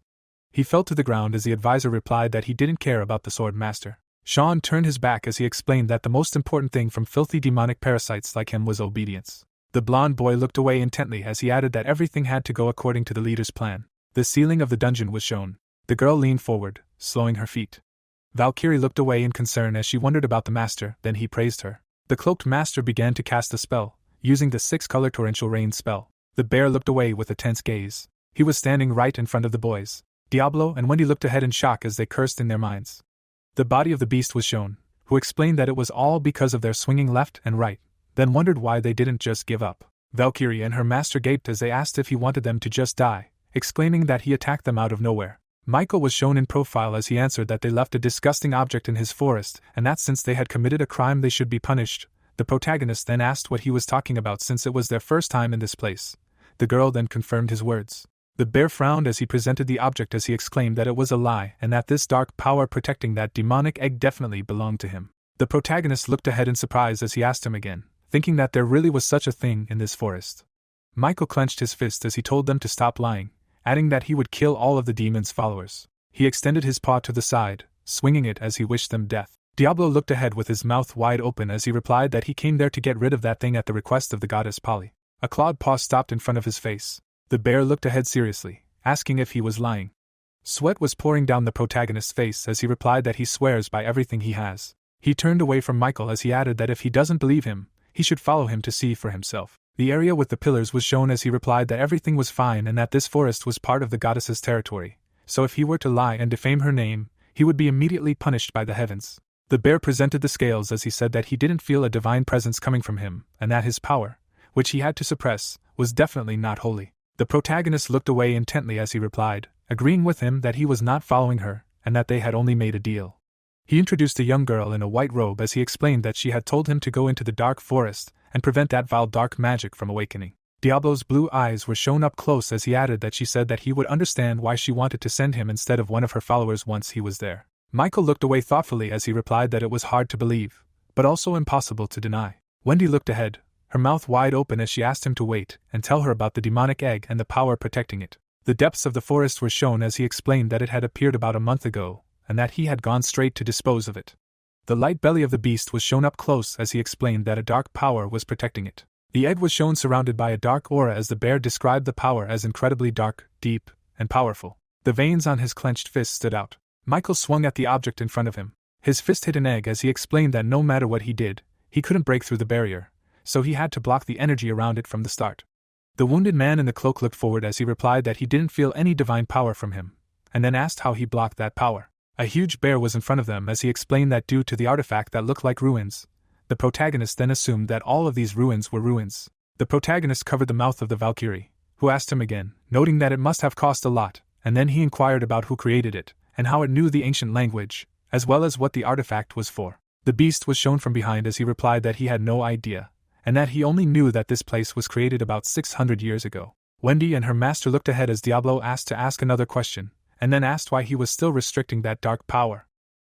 Speaker 1: He fell to the ground as the advisor replied that he didn't care about the sword master. Sean turned his back as he explained that the most important thing from filthy demonic parasites like him was obedience. The blond boy looked away intently as he added that everything had to go according to the leader's plan. The ceiling of the dungeon was shown. The girl leaned forward, slowing her feet. Valkyrie looked away in concern as she wondered about the master, then he praised her. The cloaked master began to cast a spell, using the 6-color torrential rain spell. The bear looked away with a tense gaze. He was standing right in front of the boys. Diablo and Wendy looked ahead in shock as they cursed in their minds. The body of the beast was shown, who explained that it was all because of their swinging left and right, then wondered why they didn't just give up. Valkyrie and her master gaped as they asked if he wanted them to just die, exclaiming that he attacked them out of nowhere. Michael was shown in profile as he answered that they left a disgusting object in his forest, and that since they had committed a crime they should be punished. The protagonist then asked what he was talking about since it was their first time in this place. The girl then confirmed his words. The bear frowned as he presented the object as he exclaimed that it was a lie and that this dark power protecting that demonic egg definitely belonged to him. The protagonist looked ahead in surprise as he asked him again, thinking that there really was such a thing in this forest. Michael clenched his fist as he told them to stop lying, adding that he would kill all of the demon's followers. He extended his paw to the side, swinging it as he wished them death. Diablo looked ahead with his mouth wide open as he replied that he came there to get rid of that thing at the request of the goddess Polly. A clawed paw stopped in front of his face. The bear looked ahead seriously, asking if he was lying. Sweat was pouring down the protagonist's face as he replied that he swears by everything he has. He turned away from Michael as he added that if he doesn't believe him, he should follow him to see for himself. The area with the pillars was shown as he replied that everything was fine and that this forest was part of the goddess's territory, so if he were to lie and defame her name, he would be immediately punished by the heavens. The bear presented the scales as he said that he didn't feel a divine presence coming from him, and that his power, which he had to suppress, was definitely not holy. The protagonist looked away intently as he replied, agreeing with him that he was not following her, and that they had only made a deal. He introduced a young girl in a white robe as he explained that she had told him to go into the dark forest and prevent that vile dark magic from awakening. Diablo's blue eyes were shown up close as he added that she said that he would understand why she wanted to send him instead of one of her followers once he was there. Michael looked away thoughtfully as he replied that it was hard to believe, but also impossible to deny. Wendy looked ahead, her mouth wide open as she asked him to wait and tell her about the demonic egg and the power protecting it. The depths of the forest were shown as he explained that it had appeared about a month ago, and that he had gone straight to dispose of it. The light belly of the beast was shown up close as he explained that a dark power was protecting it. The egg was shown surrounded by a dark aura as the bear described the power as incredibly dark, deep, and powerful. The veins on his clenched fist stood out. Michael swung at the object in front of him. His fist hit an egg as he explained that no matter what he did, he couldn't break through the barrier, so he had to block the energy around it from the start. The wounded man in the cloak looked forward as he replied that he didn't feel any divine power from him, and then asked how he blocked that power. A huge bear was in front of them as he explained that due to the artifact that looked like ruins, the protagonist then assumed that all of these ruins were ruins. The protagonist covered the mouth of the Valkyrie, who asked him again, noting that it must have cost a lot, and then he inquired about who created it, and how it knew the ancient language, as well as what the artifact was for. The beast was shown from behind as he replied that he had no idea, and that he only knew that this place was created about 600 years ago. Wendy and her master looked ahead as Diablo asked to ask another question, and then asked why he was still restricting that dark power.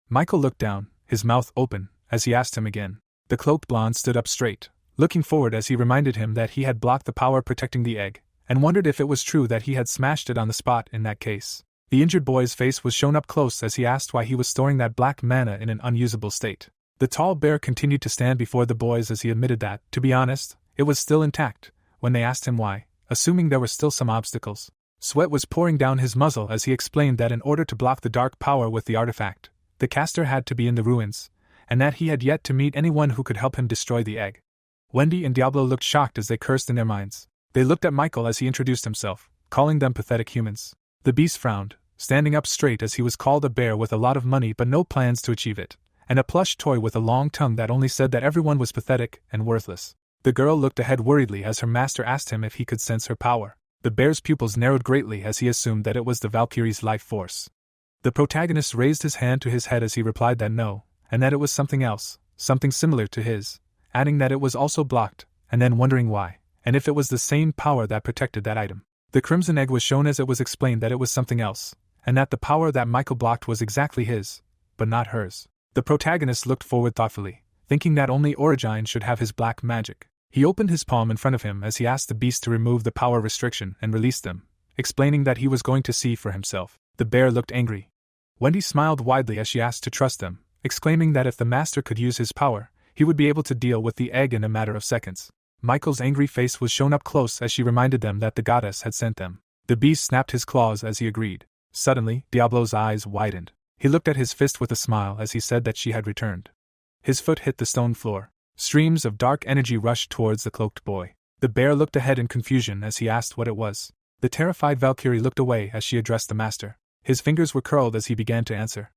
Speaker 1: Michael looked down, his mouth open, as he asked him again. The cloaked blonde stood up straight, looking forward as he reminded him that he had blocked the power protecting the egg, and wondered if it was true that he had smashed it on the spot in that case. The injured boy's face was shown up close as he asked why he was storing that black mana in an unusable state. The tall bear continued to stand before the boys as he admitted that, to be honest, it was still intact, when they asked him why, assuming there were still some obstacles. Sweat was pouring down his muzzle as he explained that in order to block the dark power with the artifact, the caster had to be in the ruins, and that he had yet to meet anyone who could help him destroy the egg. Wendy and Diablo looked shocked as they cursed in their minds. They looked at Michael as he introduced himself, calling them pathetic humans. The beast frowned, standing up straight as he was called a bear with a lot of money but no plans to achieve it, and a plush toy with a long tongue that only said that everyone was pathetic and worthless. The girl looked ahead worriedly as her master asked him if he could sense her power. The bear's pupils narrowed greatly as he assumed that it was the Valkyrie's life force. The protagonist raised his hand to his head as he replied that no, and that it was something else, something similar to his, adding that it was also blocked, and then wondering why, and if it was the same power that protected that item. The crimson egg was shown as it was explained that it was something else, and that the power that Michael blocked was exactly his, but not hers. The protagonist looked forward thoughtfully, thinking that only Origine should have his black magic. He opened his palm in front of him as he asked the beast to remove the power restriction and release them, explaining that he was going to see for himself. The bear looked angry. Wendy smiled widely as she asked to trust them, exclaiming that if the master could use his power, he would be able to deal with the egg in a matter of seconds. Michael's angry face was shown up close as she reminded them that the goddess had sent them. The beast snapped his claws as he agreed. Suddenly, Diablo's eyes widened. He looked at his fist with a smile as he said that she had returned. His foot hit the stone floor. Streams of dark energy rushed towards the cloaked boy. The bear looked ahead in confusion as he asked what it was. The terrified Valkyrie looked away as she addressed the master. His fingers were curled as he began to answer.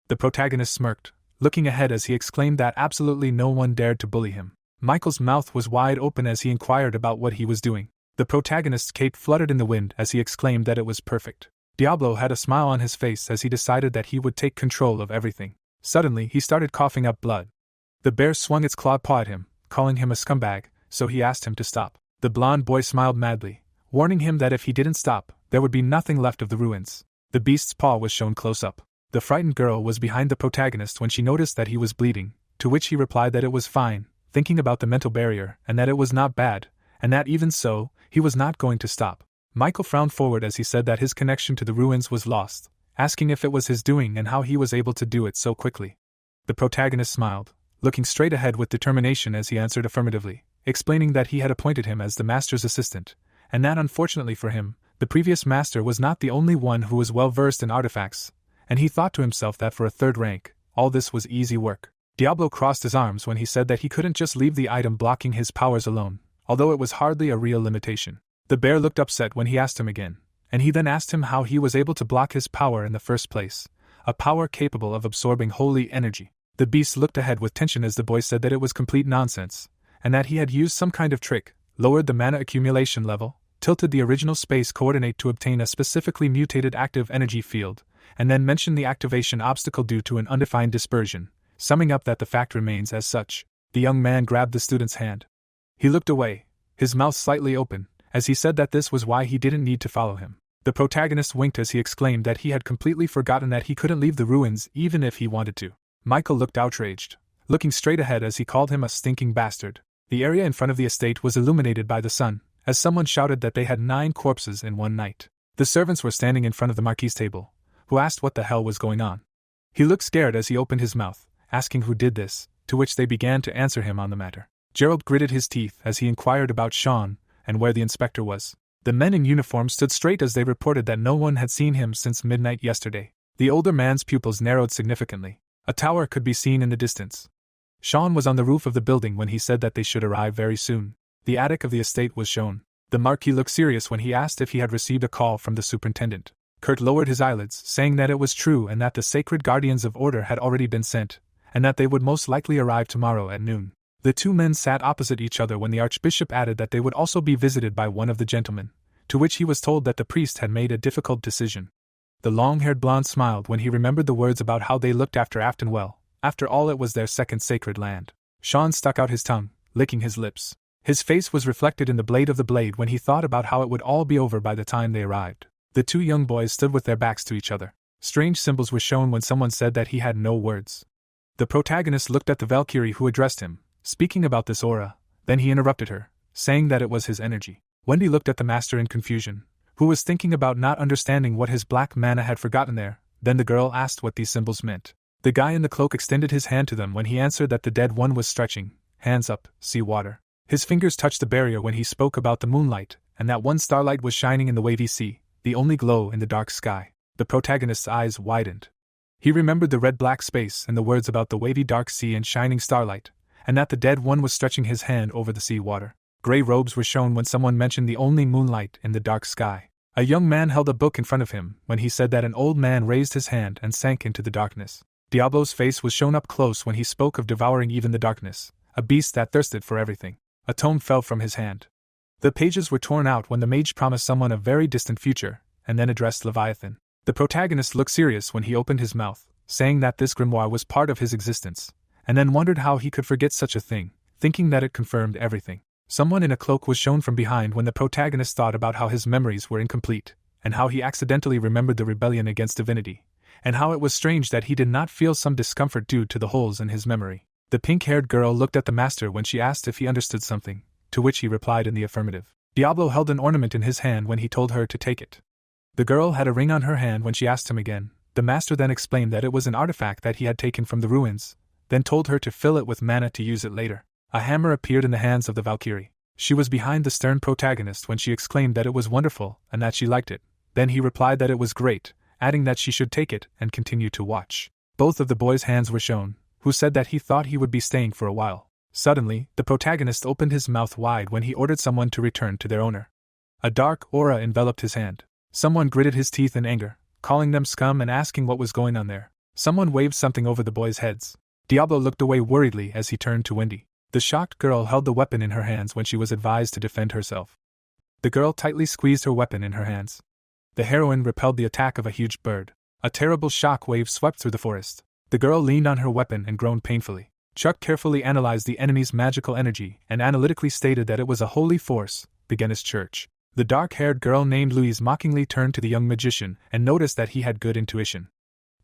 Speaker 1: The protagonist smirked, looking ahead as he exclaimed that absolutely no one dared to bully him. Michael's mouth was wide open as he inquired about what he was doing. The protagonist's cape fluttered in the wind as he exclaimed that it was perfect. Diablo had a smile on his face as he decided that he would take control of everything. Suddenly, he started coughing up blood. The bear swung its clawed paw at him, calling him a scumbag, so he asked him to stop. The blonde boy smiled madly, warning him that if he didn't stop, there would be nothing left of the ruins. The beast's paw was shown close up. The frightened girl was behind the protagonist when she noticed that he was bleeding, to which he replied that it was fine, thinking about the mental barrier, and that it was not bad, and that even so, he was not going to stop. Michael frowned forward as he said that his connection to the ruins was lost, asking if it was his doing and how he was able to do it so quickly. The protagonist smiled, looking straight ahead with determination as he answered affirmatively, explaining that he had appointed him as the master's assistant, and that unfortunately for him, the previous master was not the only one who was well versed in artifacts, and he thought to himself that for a third rank, all this was easy work. Diablo crossed his arms when he said that he couldn't just leave the item blocking his powers alone, although it was hardly a real limitation. The bear looked upset when he asked him again, and he then asked him how he was able to block his power in the first place, a power capable of absorbing holy energy. The beast looked ahead with tension as the boy said that it was complete nonsense, and that he had used some kind of trick, lowered the mana accumulation level, tilted the original space coordinate to obtain a specifically mutated active energy field, and then mentioned the activation obstacle due to an undefined dispersion, summing up that the fact remains as such. The young man grabbed the student's hand. He looked away, his mouth slightly open, as he said that this was why he didn't need to follow him. The protagonist winked as he exclaimed that he had completely forgotten that he couldn't leave the ruins even if he wanted to. Michael looked outraged, looking straight ahead as he called him a stinking bastard. The area in front of the estate was illuminated by the sun, as someone shouted that they had 9 corpses in one night. The servants were standing in front of the marquis's table, who asked what the hell was going on. He looked scared as he opened his mouth, asking who did this, to which they began to answer him on the matter. Gerald gritted his teeth as he inquired about Sean and where the inspector was. The men in uniform stood straight as they reported that no one had seen him since midnight yesterday. The older man's pupils narrowed significantly. A tower could be seen in the distance. Sean was on the roof of the building when he said that they should arrive very soon. The attic of the estate was shown. The Marquis looked serious when he asked if he had received a call from the superintendent. Kurt lowered his eyelids, saying that it was true and that the sacred guardians of order had already been sent, and that they would most likely arrive tomorrow at noon. The two men sat opposite each other when the archbishop added that they would also be visited by one of the gentlemen, to which he was told that the priest had made a difficult decision. The long-haired blonde smiled when he remembered the words about how they looked after Afton well. After all, it was their second sacred land. Sean stuck out his tongue, licking his lips. His face was reflected in the blade of the blade when he thought about how it would all be over by the time they arrived. The two young boys stood with their backs to each other. Strange symbols were shown when someone said that he had no words. The protagonist looked at the Valkyrie who addressed him, speaking about this aura. Then he interrupted her, saying that it was his energy. Wendy looked at the master in confusion, who was thinking about not understanding what his black mana had forgotten there. Then the girl asked what these symbols meant. The guy in the cloak extended his hand to them when he answered that the dead one was stretching, hands up, see water. His fingers touched the barrier when he spoke about the moonlight, and that one starlight was shining in the wavy sea, the only glow in the dark sky. The protagonist's eyes widened. He remembered the red-black space and the words about the wavy dark sea and shining starlight, and that the dead one was stretching his hand over the sea water. Gray robes were shown when someone mentioned the only moonlight in the dark sky. A young man held a book in front of him when he said that an old man raised his hand and sank into the darkness. Diablo's face was shown up close when he spoke of devouring even the darkness, a beast that thirsted for everything. A tome fell from his hand. The pages were torn out when the mage promised someone a very distant future, and then addressed Leviathan. The protagonist looked serious when he opened his mouth, saying that this grimoire was part of his existence, and then wondered how he could forget such a thing, thinking that it confirmed everything. Someone in a cloak was shown from behind when the protagonist thought about how his memories were incomplete, and how he accidentally remembered the rebellion against divinity, and how it was strange that he did not feel some discomfort due to the holes in his memory. The pink-haired girl looked at the master when she asked if he understood something, to which he replied in the affirmative. Diablo held an ornament in his hand when he told her to take it. The girl had a ring on her hand when she asked him again. The master then explained that it was an artifact that he had taken from the ruins, then told her to fill it with mana to use it later. A hammer appeared in the hands of the Valkyrie. She was behind the stern protagonist when she exclaimed that it was wonderful and that she liked it. Then he replied that it was great, adding that she should take it and continue to watch. Both of the boys' hands were shown, who said that he thought he would be staying for a while. Suddenly, the protagonist opened his mouth wide when he ordered someone to return to their owner. A dark aura enveloped his hand. Someone gritted his teeth in anger, calling them scum and asking what was going on there. Someone waved something over the boys' heads. Diablo looked away worriedly as he turned to Wendy. The shocked girl held the weapon in her hands when she was advised to defend herself. The girl tightly squeezed her weapon in her hands. The heroine repelled the attack of a huge bird. A terrible shock wave swept through the forest. The girl leaned on her weapon and groaned painfully. Chuck carefully analyzed the enemy's magical energy and analytically stated that it was a holy force, Beginner's Church. The dark-haired girl named Louise mockingly turned to the young magician and noticed that he had good intuition.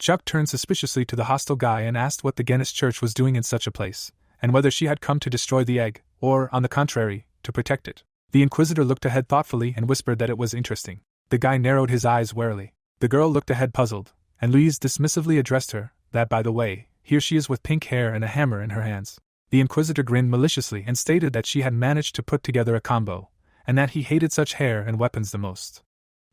Speaker 1: Chuck turned suspiciously to the hostile guy and asked what the Guinness Church was doing in such a place, and whether she had come to destroy the egg, or, on the contrary, to protect it. The Inquisitor looked ahead thoughtfully and whispered that it was interesting. The guy narrowed his eyes warily. The girl looked ahead puzzled, and Louise dismissively addressed her, that by the way, here she is with pink hair and a hammer in her hands. The Inquisitor grinned maliciously and stated that she had managed to put together a combo, and that he hated such hair and weapons the most.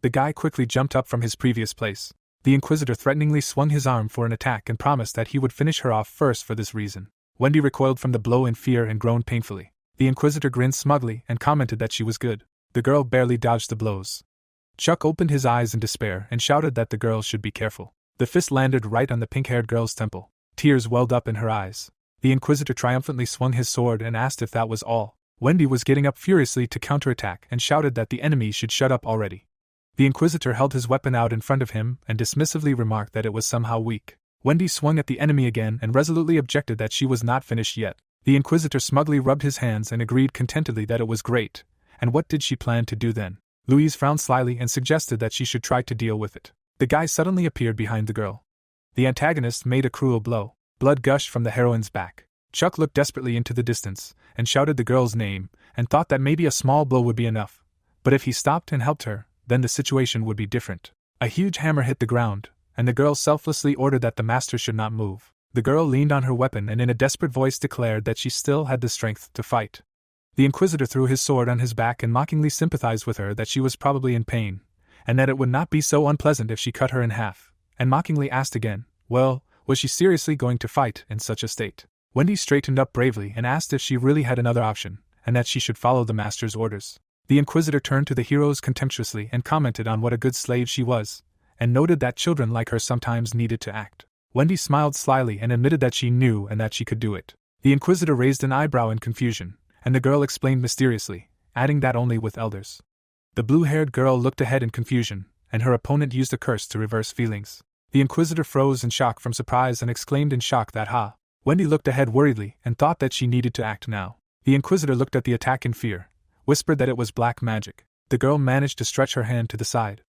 Speaker 1: The guy quickly jumped up from his previous place. The Inquisitor threateningly swung his arm for an attack and promised that he would finish her off first for this reason. Wendy recoiled from the blow in fear and groaned painfully. The Inquisitor grinned smugly and commented that she was good. The girl barely dodged the blows. Chuck opened his eyes in despair and shouted that the girl should be careful. The fist landed right on the pink-haired girl's temple. Tears welled up in her eyes. The Inquisitor triumphantly swung his sword and asked if that was all. Wendy was getting up furiously to counterattack and shouted that the enemy should shut up already. The Inquisitor held his weapon out in front of him and dismissively remarked that it was somehow weak. Wendy swung at the enemy again and resolutely objected that she was not finished yet. The Inquisitor smugly rubbed his hands and agreed contentedly that it was great. And what did she plan to do then? Louise frowned slyly and suggested that she should try to deal with it. The guy suddenly appeared behind the girl. The antagonist made a cruel blow. Blood gushed from the heroine's back. Chuck looked desperately into the distance and shouted the girl's name and thought that maybe a small blow would be enough. But if he stopped and helped her, then the situation would be different. A huge hammer hit the ground, and the girl selflessly ordered that the master should not move. The girl leaned on her weapon and in a desperate voice declared that she still had the strength to fight. The Inquisitor threw his sword on his back and mockingly sympathized with her that she was probably in pain, and that it would not be so unpleasant if she cut her in half, and mockingly asked again, well, was she seriously going to fight in such a state? Wendy straightened up bravely and asked if she really had another option, and that she should follow the master's orders. The Inquisitor turned to the heroes contemptuously and commented on what a good slave she was, and noted that children like her sometimes needed to act. Wendy smiled slyly and admitted that she knew and that she could do it. The Inquisitor raised an eyebrow in confusion, and the girl explained mysteriously, adding that only with elders. The blue-haired girl looked ahead in confusion, and her opponent used a curse to reverse feelings. The Inquisitor froze in shock from surprise and exclaimed in shock that Wendy looked ahead worriedly and thought that she needed to act now. The Inquisitor looked at the attack in fear, whispered that it was black magic. The girl managed to stretch her hand to the side.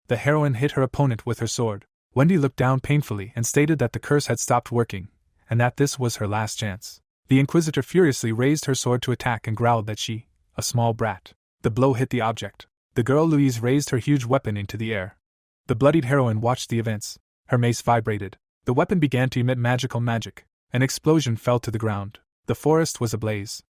Speaker 1: The heroine hit her opponent with her sword. Wendy looked down painfully and stated that the curse had stopped working, and that this was her last chance. The Inquisitor furiously raised her sword to attack and growled that she, a small brat. The blow hit the object. The girl Louise raised her huge weapon into the air. The bloodied heroine watched the events. Her mace vibrated. The weapon began to emit magical magic. An explosion fell to the ground. The forest was ablaze.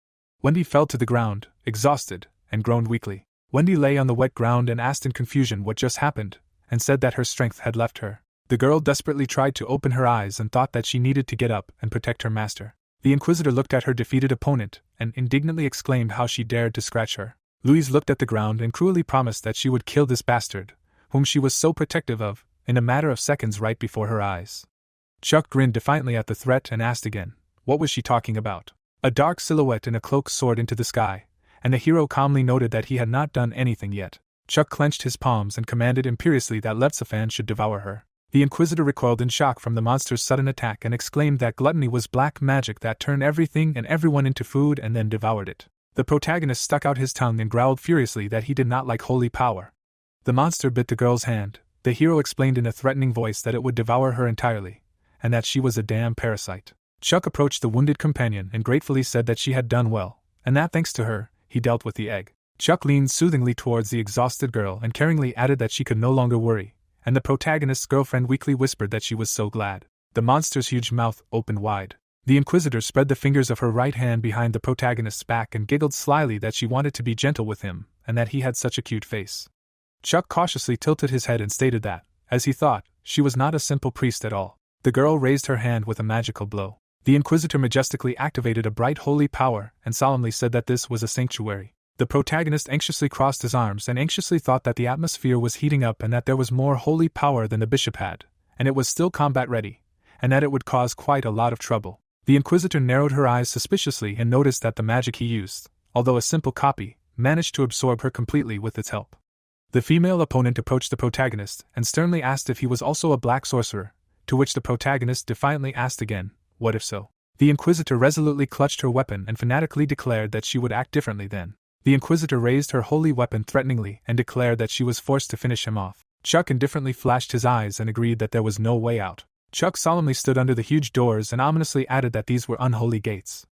Speaker 1: Wendy fell to the ground, exhausted, and groaned weakly. Wendy lay on the wet ground and asked in confusion what just happened, and said that her strength had left her. The girl desperately tried to open her eyes and thought that she needed to get up and protect her master. The Inquisitor looked at her defeated opponent and indignantly exclaimed how she dared to scratch her. Louise looked at the ground and cruelly promised that she would kill this bastard, whom she was so protective of, in a matter of seconds right before her eyes. Chuck grinned defiantly at the threat and asked again, what was she talking about? A dark silhouette in a cloak soared into the sky, and the hero calmly noted that he had not done anything yet. Chuck clenched his palms and commanded imperiously that Lepsafan should devour her. The Inquisitor recoiled in shock from the monster's sudden attack and exclaimed that gluttony was black magic that turned everything and everyone into food and then devoured it. The protagonist stuck out his tongue and growled furiously that he did not like holy power. The monster bit the girl's hand. The hero explained in a threatening voice that it would devour her entirely, and that she was a damn parasite. Chuck approached the wounded companion and gratefully said that she had done well, and that thanks to her, he dealt with the egg. Chuck leaned soothingly towards the exhausted girl and caringly added that she could no longer worry, and the protagonist's girlfriend weakly whispered that she was so glad. The monster's huge mouth opened wide. The Inquisitor spread the fingers of her right hand behind the protagonist's back and giggled slyly that she wanted to be gentle with him, and that he had such a cute face. Chuck cautiously tilted his head and stated that, as he thought, she was not a simple priest at all. The girl raised her hand with a magical blow. The Inquisitor majestically activated a bright holy power and solemnly said that this was a sanctuary. The protagonist anxiously crossed his arms and anxiously thought that the atmosphere was heating up and that there was more holy power than the bishop had, and it was still combat ready, and that it would cause quite a lot of trouble. The Inquisitor narrowed her eyes suspiciously and noticed that the magic he used, although a simple copy, managed to absorb her completely with its help. The female opponent approached the protagonist and sternly asked if he was also a black sorcerer, to which the protagonist defiantly asked again, what if so? The Inquisitor resolutely clutched her weapon and fanatically declared that she would act differently then. The Inquisitor raised her holy weapon threateningly and declared that she was forced to finish him off. Chuck indifferently flashed his eyes and agreed that there was no way out. Chuck solemnly stood under the huge doors and ominously added that these were unholy gates.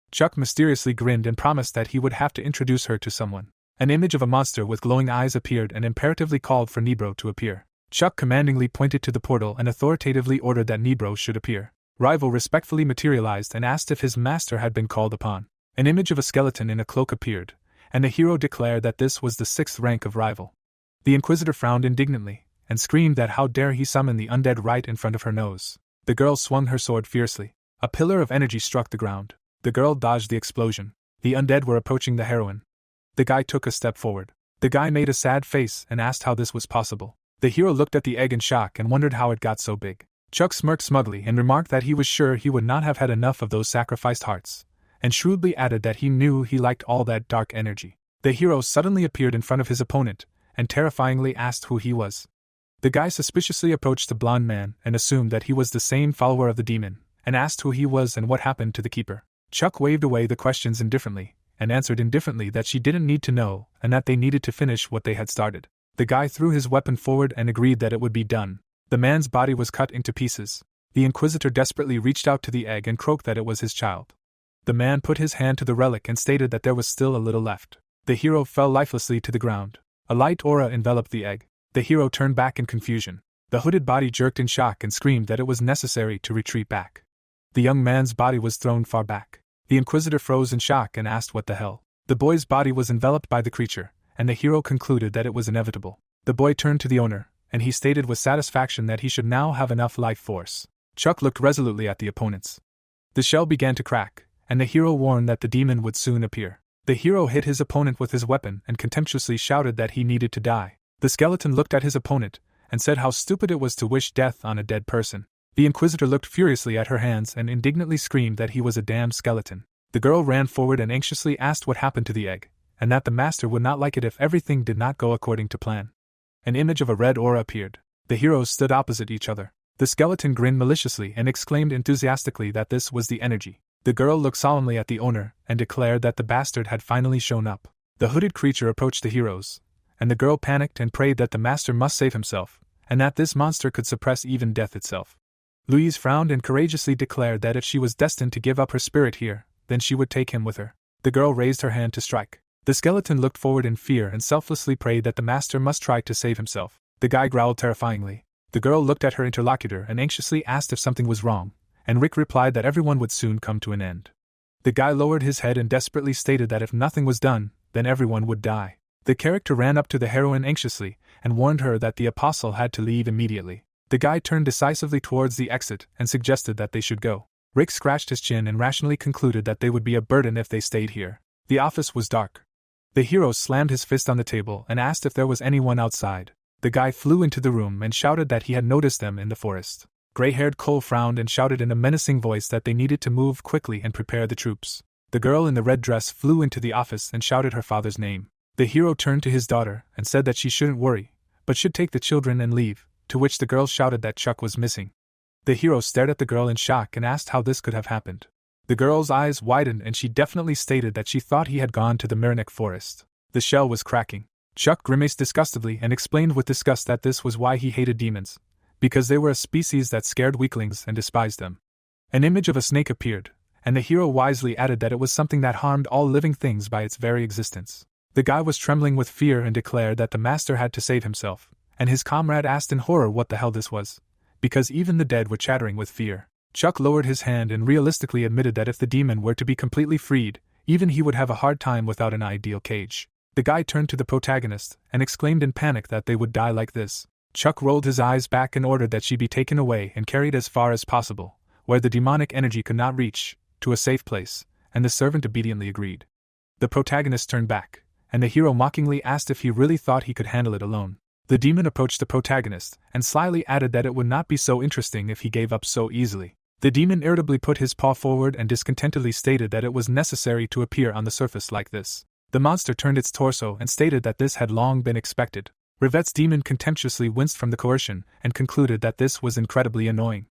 Speaker 1: Chuck mysteriously grinned and promised that he would have to introduce her to someone. An image of a monster with glowing eyes appeared and imperatively called for Nebro to appear. Chuck commandingly pointed to the portal and authoritatively ordered that Nebro should appear. Rival respectfully materialized and asked if his master had been called upon. An image of a skeleton in a cloak appeared, and the hero declared that this was the 6th rank of Rival. The Inquisitor frowned indignantly, and screamed that how dare he summon the undead right in front of her nose. The girl swung her sword fiercely. A pillar of energy struck the ground. The girl dodged the explosion. The undead were approaching the heroine. The guy took a step forward. The guy made a sad face and asked how this was possible. The hero looked at the egg in shock and wondered how it got so big. Chuck smirked smugly and remarked that he was sure he would not have had enough of those sacrificed hearts, and shrewdly added that he knew he liked all that dark energy. The hero suddenly appeared in front of his opponent, and terrifyingly asked who he was. The guy suspiciously approached the blonde man and assumed that he was the same follower of the demon, and asked who he was and what happened to the keeper. Chuck waved away the questions indifferently, and answered indifferently that she didn't need to know, and that they needed to finish what they had started. The guy threw his weapon forward and agreed that it would be done. The man's body was cut into pieces. The Inquisitor desperately reached out to the egg and croaked that it was his child. The man put his hand to the relic and stated that there was still a little left. The hero fell lifelessly to the ground. A light aura enveloped the egg. The hero turned back in confusion. The hooded body jerked in shock and screamed that it was necessary to retreat back. The young man's body was thrown far back. The Inquisitor froze in shock and asked what the hell. The boy's body was enveloped by the creature, and the hero concluded that it was inevitable. The boy turned to the owner, and he stated with satisfaction that he should now have enough life force. Chuck looked resolutely at the opponents. The shell began to crack, and the hero warned that the demon would soon appear. The hero hit his opponent with his weapon and contemptuously shouted that he needed to die. The skeleton looked at his opponent, and said how stupid it was to wish death on a dead person. The Inquisitor looked furiously at her hands and indignantly screamed that he was a damned skeleton. The girl ran forward and anxiously asked what happened to the egg, and that the master would not like it if everything did not go according to plan. An image of a red aura appeared. The heroes stood opposite each other. The skeleton grinned maliciously and exclaimed enthusiastically that this was the energy. The girl looked solemnly at the owner and declared that the bastard had finally shown up. The hooded creature approached the heroes, and the girl panicked and prayed that the master must save himself, and that this monster could suppress even death itself. Louise frowned and courageously declared that if she was destined to give up her spirit here, then she would take him with her. The girl raised her hand to strike. The skeleton looked forward in fear and selflessly prayed that the master must try to save himself. The guy growled terrifyingly. The girl looked at her interlocutor and anxiously asked if something was wrong, and Rick replied that everyone would soon come to an end. The guy lowered his head and desperately stated that if nothing was done, then everyone would die. The character ran up to the heroine anxiously and warned her that the apostle had to leave immediately. The guy turned decisively towards the exit and suggested that they should go. Rick scratched his chin and rationally concluded that they would be a burden if they stayed here. The office was dark. The hero slammed his fist on the table and asked if there was anyone outside. The guy flew into the room and shouted that he had noticed them in the forest. Gray-haired Cole frowned and shouted in a menacing voice that they needed to move quickly and prepare the troops. The girl in the red dress flew into the office and shouted her father's name. The hero turned to his daughter and said that she shouldn't worry, but should take the children and leave, to which the girl shouted that Chuck was missing. The hero stared at the girl in shock and asked how this could have happened. The girl's eyes widened and she definitely stated that she thought he had gone to the Myrnic forest. The shell was cracking. Chuck grimaced disgustedly and explained with disgust that this was why he hated demons, because they were a species that scared weaklings and despised them. An image of a snake appeared, and the hero wisely added that it was something that harmed all living things by its very existence. The guy was trembling with fear and declared that the master had to save himself, and his comrade asked in horror what the hell this was, because even the dead were chattering with fear. Chuck lowered his hand and realistically admitted that if the demon were to be completely freed, even he would have a hard time without an ideal cage. The guy turned to the protagonist and exclaimed in panic that they would die like this. Chuck rolled his eyes back and ordered that she be taken away and carried as far as possible, where the demonic energy could not reach, to a safe place, and the servant obediently agreed. The protagonist turned back, and the hero mockingly asked if he really thought he could handle it alone. The demon approached the protagonist and slyly added that it would not be so interesting if he gave up so easily. The demon irritably put his paw forward and discontentedly stated that it was necessary to appear on the surface like this. The monster turned its torso and stated that this had long been expected. Revette's demon contemptuously winced from the coercion and concluded that this was incredibly annoying.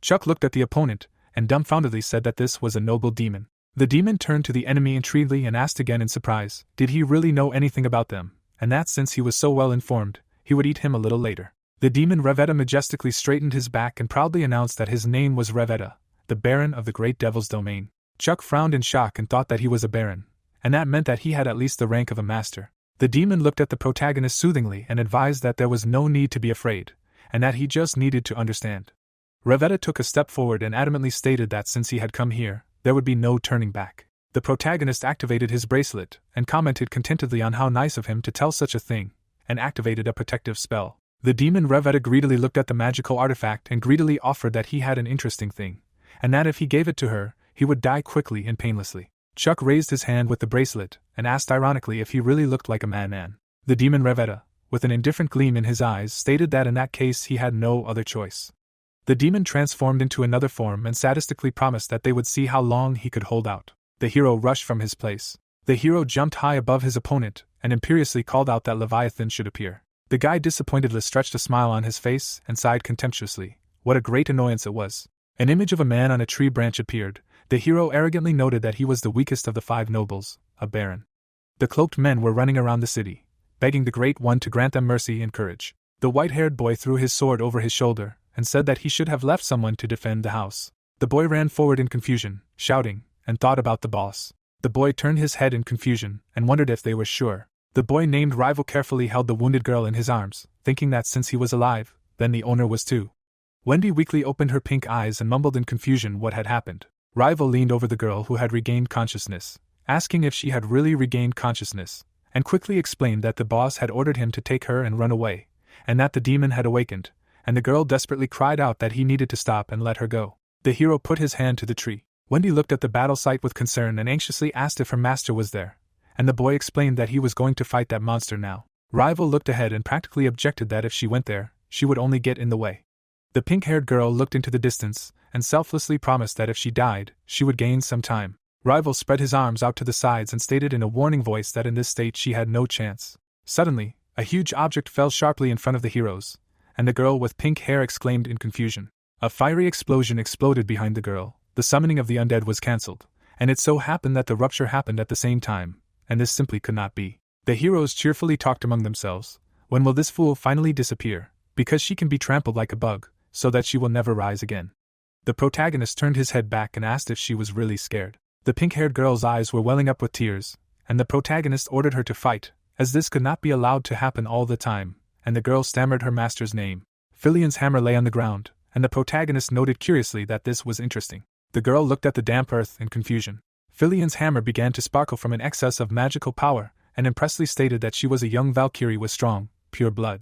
Speaker 1: Chuck looked at the opponent and dumbfoundedly said that this was a noble demon. The demon turned to the enemy intriguingly and asked again in surprise, did he really know anything about them, and that since he was so well informed, he would eat him a little later. The demon Revetta majestically straightened his back and proudly announced that his name was Revetta, the Baron of the Great Devil's Domain. Chuck frowned in shock and thought that he was a baron, and that meant that he had at least the rank of a master. The demon looked at the protagonist soothingly and advised that there was no need to be afraid, and that he just needed to understand. Revetta took a step forward and adamantly stated that since he had come here, there would be no turning back. The protagonist activated his bracelet and commented contentedly on how nice of him to tell such a thing, and activated a protective spell. The demon Revetta greedily looked at the magical artifact and greedily offered that he had an interesting thing, and that if he gave it to her, he would die quickly and painlessly. Chuck raised his hand with the bracelet and asked ironically if he really looked like a madman. The demon Revetta, with an indifferent gleam in his eyes, stated that in that case he had no other choice. The demon transformed into another form and sadistically promised that they would see how long he could hold out. The hero rushed from his place. The hero jumped high above his opponent and imperiously called out that Leviathan should appear. The guy disappointedly stretched a smile on his face and sighed contemptuously. What a great annoyance it was. An image of a man on a tree branch appeared. The hero arrogantly noted that he was the weakest of the 5 nobles, a baron. The cloaked men were running around the city, begging the Great One to grant them mercy and courage. The white-haired boy threw his sword over his shoulder and said that he should have left someone to defend the house. The boy ran forward in confusion, shouting, and thought about the boss. The boy turned his head in confusion and wondered if they were sure. The boy named Rival carefully held the wounded girl in his arms, thinking that since he was alive, then the owner was too. Wendy weakly opened her pink eyes and mumbled in confusion what had happened. Rival leaned over the girl who had regained consciousness, asking if she had really regained consciousness, and quickly explained that the boss had ordered him to take her and run away, and that the demon had awakened, and the girl desperately cried out that he needed to stop and let her go. The hero put his hand to the tree. Wendy looked at the battle site with concern and anxiously asked if her master was there, and the boy explained that he was going to fight that monster now. Rival looked ahead and practically objected that if she went there, she would only get in the way. The pink-haired girl looked into the distance and selflessly promised that if she died, she would gain some time. Rival spread his arms out to the sides and stated in a warning voice that in this state she had no chance. Suddenly, a huge object fell sharply in front of the heroes, and the girl with pink hair exclaimed in confusion. A fiery explosion exploded behind the girl. The summoning of the undead was cancelled, and it so happened that the rupture happened at the same time, and this simply could not be. The heroes cheerfully talked among themselves. When will this fool finally disappear? Because she can be trampled like a bug, so that she will never rise again. The protagonist turned his head back and asked if she was really scared. The pink-haired girl's eyes were welling up with tears, and the protagonist ordered her to fight, as this could not be allowed to happen all the time, and the girl stammered her master's name. Filian's hammer lay on the ground, and the protagonist noted curiously that this was interesting. The girl looked at the damp earth in confusion. Filian's hammer began to sparkle from an excess of magical power, and impressively stated that she was a young Valkyrie with strong, pure blood.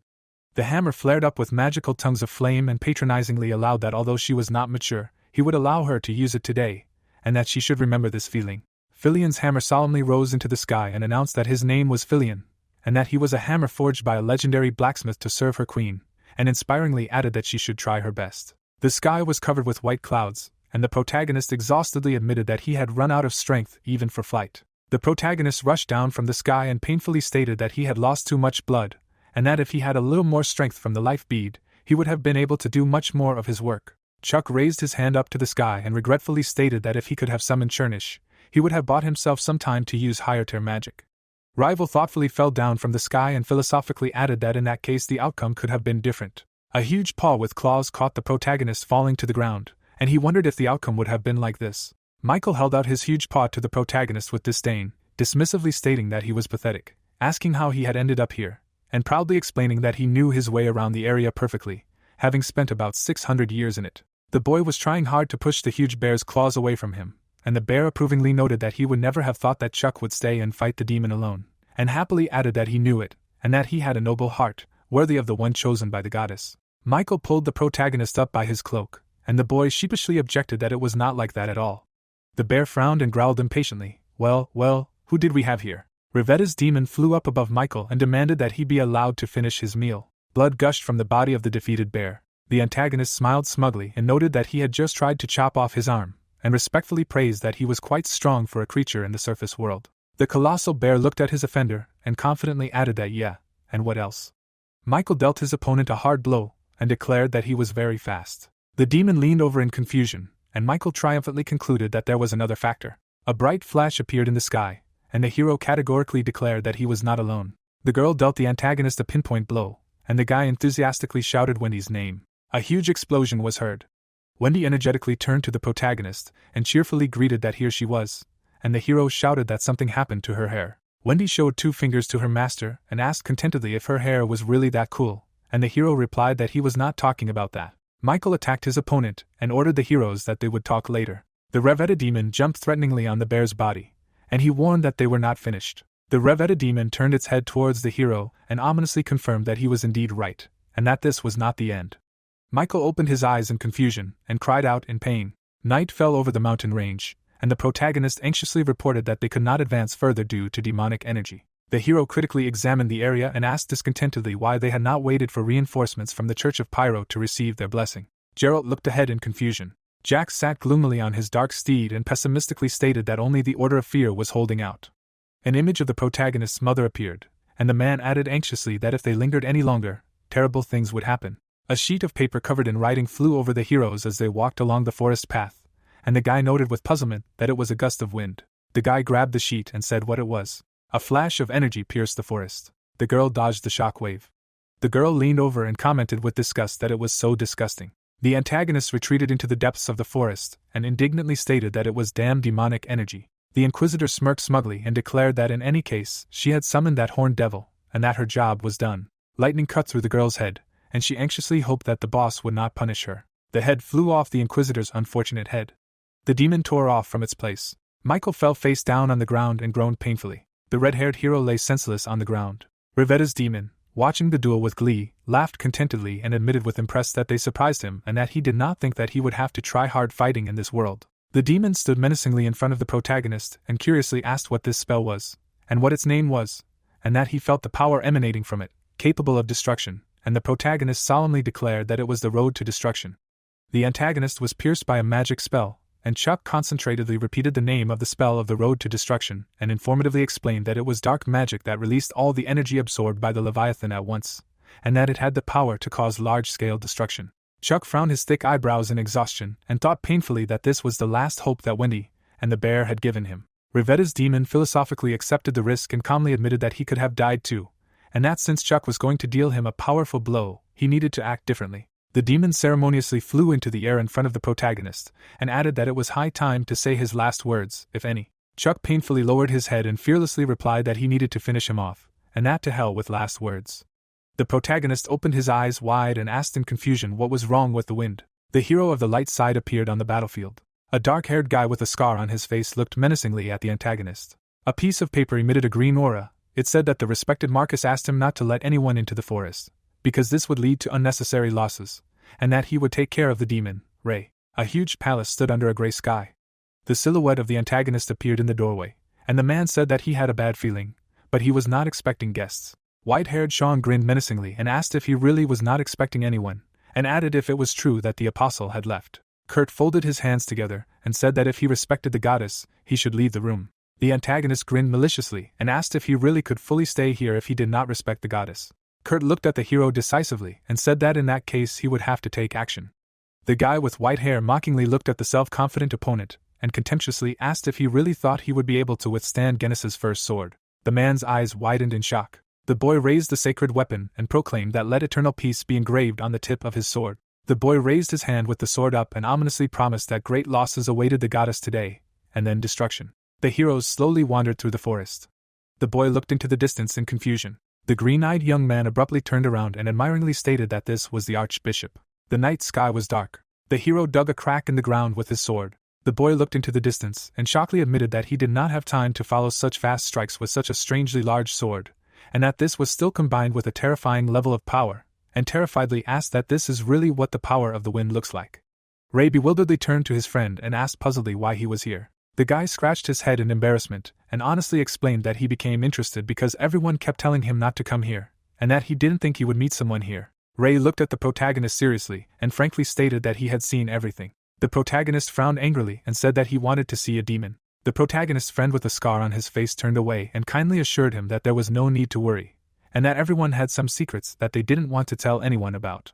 Speaker 1: The hammer flared up with magical tongues of flame and patronizingly allowed that although she was not mature, he would allow her to use it today, and that she should remember this feeling. Filian's hammer solemnly rose into the sky and announced that his name was Filian, and that he was a hammer forged by a legendary blacksmith to serve her queen, and inspiringly added that she should try her best. The sky was covered with white clouds, and the protagonist exhaustedly admitted that he had run out of strength even for flight. The protagonist rushed down from the sky and painfully stated that he had lost too much blood, and that if he had a little more strength from the life bead, he would have been able to do much more of his work. Chuck raised his hand up to the sky and regretfully stated that if he could have summoned Chernish, he would have bought himself some time to use higher tier magic. Rival thoughtfully fell down from the sky and philosophically added that in that case the outcome could have been different. A huge paw with claws caught the protagonist falling to the ground, and he wondered if the outcome would have been like this. Michael held out his huge paw to the protagonist with disdain, dismissively stating that he was pathetic, asking how he had ended up here, and proudly explaining that he knew his way around the area perfectly, having spent about 600 years in it. The boy was trying hard to push the huge bear's claws away from him, and the bear approvingly noted that he would never have thought that Chuck would stay and fight the demon alone, and happily added that he knew it, and that he had a noble heart, worthy of the one chosen by the goddess. Michael pulled the protagonist up by his cloak, and the boy sheepishly objected that it was not like that at all. The bear frowned and growled impatiently. Well, who did we have here? Revetta's demon flew up above Michael and demanded that he be allowed to finish his meal. Blood gushed from the body of the defeated bear. The antagonist smiled smugly and noted that he had just tried to chop off his arm, and respectfully praised that he was quite strong for a creature in the surface world. The colossal bear looked at his offender and confidently added that yeah, and what else? Michael dealt his opponent a hard blow and declared that he was very fast. The demon leaned over in confusion, and Michael triumphantly concluded that there was another factor. A bright flash appeared in the sky, and the hero categorically declared that he was not alone. The girl dealt the antagonist a pinpoint blow, and the guy enthusiastically shouted Wendy's name. A huge explosion was heard. Wendy energetically turned to the protagonist and cheerfully greeted that here she was, and the hero shouted that something happened to her hair. Wendy showed 2 fingers to her master and asked contentedly if her hair was really that cool, and the hero replied that he was not talking about that. Michael attacked his opponent and ordered the heroes that they would talk later. The Revetta demon jumped threateningly on the bear's body, and he warned that they were not finished. The Revetta demon turned its head towards the hero and ominously confirmed that he was indeed right, and that this was not the end. Michael opened his eyes in confusion and cried out in pain. Night fell over the mountain range, and the protagonist anxiously reported that they could not advance further due to demonic energy. The hero critically examined the area and asked discontentedly why they had not waited for reinforcements from the Church of Pyro to receive their blessing. Geralt looked ahead in confusion. Jack sat gloomily on his dark steed and pessimistically stated that only the Order of Fear was holding out. An image of the protagonist's mother appeared, and the man added anxiously that if they lingered any longer, terrible things would happen. A sheet of paper covered in writing flew over the heroes as they walked along the forest path, and the guy noted with puzzlement that it was a gust of wind. The guy grabbed the sheet and said what it was. A flash of energy pierced the forest. The girl dodged the shock wave. The girl leaned over and commented with disgust that it was so disgusting. The antagonist retreated into the depths of the forest and indignantly stated that it was damn demonic energy. The Inquisitor smirked smugly and declared that in any case she had summoned that horned devil, and that her job was done. Lightning cut through the girl's head, and she anxiously hoped that the boss would not punish her. The head flew off the Inquisitor's unfortunate head. The demon tore off from its place. Michael fell face down on the ground and groaned painfully. The red-haired hero lay senseless on the ground. Revetta's demon, watching the duel with glee, laughed contentedly and admitted with impress that they surprised him and that he did not think that he would have to try hard fighting in this world. The demon stood menacingly in front of the protagonist and curiously asked what this spell was, and what its name was, and that he felt the power emanating from it, capable of destruction, and the protagonist solemnly declared that it was the road to destruction. The antagonist was pierced by a magic spell, and Chuck concentratedly repeated the name of the spell of the road to destruction and informatively explained that it was dark magic that released all the energy absorbed by the Leviathan at once, and that it had the power to cause large-scale destruction. Chuck frowned his thick eyebrows in exhaustion and thought painfully that this was the last hope that Wendy and the bear had given him. Revetta's demon philosophically accepted the risk and calmly admitted that he could have died too, and that since Chuck was going to deal him a powerful blow, he needed to act differently. The demon ceremoniously flew into the air in front of the protagonist, and added that it was high time to say his last words, if any. Chuck painfully lowered his head and fearlessly replied that he needed to finish him off, and that to hell with last words. The protagonist opened his eyes wide and asked in confusion what was wrong with the wind. The hero of the light side appeared on the battlefield. A dark-haired guy with a scar on his face looked menacingly at the antagonist. A piece of paper emitted a green aura. It said that the respected Marcus asked him not to let anyone into the forest, because this would lead to unnecessary losses, and that he would take care of the demon, Ray. A huge palace stood under a gray sky. The silhouette of the antagonist appeared in the doorway, and the man said that he had a bad feeling, but he was not expecting guests. White-haired Sean grinned menacingly and asked if he really was not expecting anyone, and added if it was true that the apostle had left. Kurt folded his hands together and said that if he respected the goddess, he should leave the room. The antagonist grinned maliciously and asked if he really could fully stay here if he did not respect the goddess. Kurt looked at the hero decisively and said that in that case he would have to take action. The guy with white hair mockingly looked at the self-confident opponent and contemptuously asked if he really thought he would be able to withstand Genis's first sword. The man's eyes widened in shock. The boy raised the sacred weapon and proclaimed that let eternal peace be engraved on the tip of his sword. The boy raised his hand with the sword up and ominously promised that great losses awaited the goddess today, and then destruction. The heroes slowly wandered through the forest. The boy looked into the distance in confusion. The green-eyed young man abruptly turned around and admiringly stated that this was the archbishop. The night sky was dark. The hero dug a crack in the ground with his sword. The boy looked into the distance and shockingly admitted that he did not have time to follow such fast strikes with such a strangely large sword, and that this was still combined with a terrifying level of power, and terrifiedly asked that this is really what the power of the wind looks like. Ray bewilderedly turned to his friend and asked puzzledly why he was here. The guy scratched his head in embarrassment and honestly explained that he became interested because everyone kept telling him not to come here, and that he didn't think he would meet someone here. Ray looked at the protagonist seriously and frankly stated that he had seen everything. The protagonist frowned angrily and said that he wanted to see a demon. The protagonist's friend with a scar on his face turned away and kindly assured him that there was no need to worry, and that everyone had some secrets that they didn't want to tell anyone about.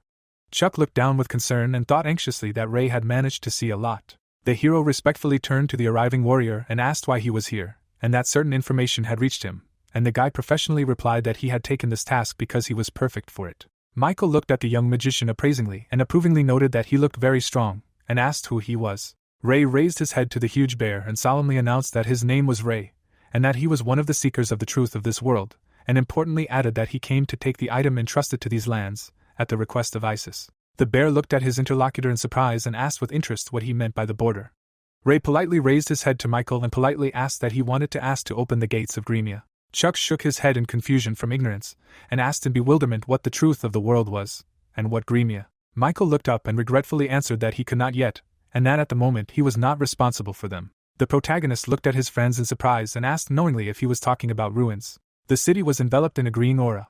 Speaker 1: Chuck looked down with concern and thought anxiously that Ray had managed to see a lot. The hero respectfully turned to the arriving warrior and asked why he was here, and that certain information had reached him, and the guy professionally replied that he had taken this task because he was perfect for it. Michael looked at the young magician appraisingly and approvingly noted that he looked very strong, and asked who he was. Ray raised his head to the huge bear and solemnly announced that his name was Ray, and that he was one of the seekers of the truth of this world, and importantly added that he came to take the item entrusted to these lands, at the request of Isis. The bear looked at his interlocutor in surprise and asked with interest what he meant by the border. Ray politely raised his head to Michael and politely asked that he wanted to ask to open the gates of Gremia. Chuck shook his head in confusion from ignorance, and asked in bewilderment what the truth of the world was, and what Gremia. Michael looked up and regretfully answered that he could not yet, and that at the moment he was not responsible for them. The protagonist looked at his friends in surprise and asked knowingly if he was talking about ruins. The city was enveloped in a green aura.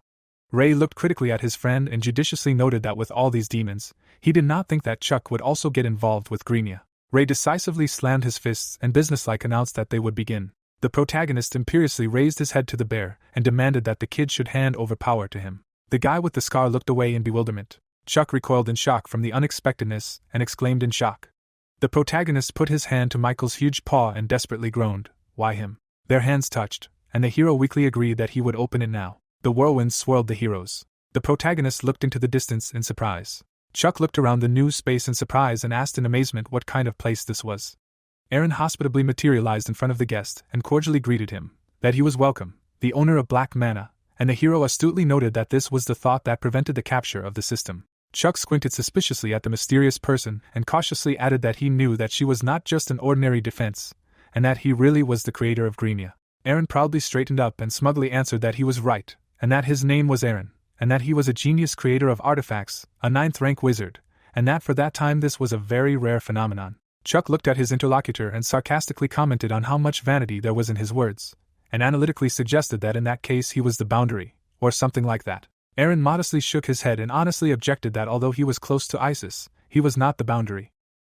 Speaker 1: Ray looked critically at his friend and judiciously noted that with all these demons, he did not think that Chuck would also get involved with Gremia. Ray decisively slammed his fists and businesslike announced that they would begin. The protagonist imperiously raised his head to the bear and demanded that the kid should hand over power to him. The guy with the scar looked away in bewilderment. Chuck recoiled in shock from the unexpectedness and exclaimed in shock. The protagonist put his hand to Michael's huge paw and desperately groaned, "Why him?" Their hands touched, and the hero weakly agreed that he would open it now. The whirlwind swirled the heroes. The protagonist looked into the distance in surprise. Chuck looked around the new space in surprise and asked in amazement what kind of place this was. Aaron hospitably materialized in front of the guest and cordially greeted him, that he was welcome, the owner of Black Mana, and the hero astutely noted that this was the thought that prevented the capture of the system. Chuck squinted suspiciously at the mysterious person and cautiously added that he knew that she was not just an ordinary defense, and that he really was the creator of Gremia. Aaron proudly straightened up and smugly answered that he was right, and that his name was Aaron, and that he was a genius creator of artifacts, a 9th-rank wizard, and that for that time this was a very rare phenomenon. Chuck looked at his interlocutor and sarcastically commented on how much vanity there was in his words, and analytically suggested that in that case he was the boundary, or something like that. Aaron modestly shook his head and honestly objected that although he was close to Isis, he was not the boundary.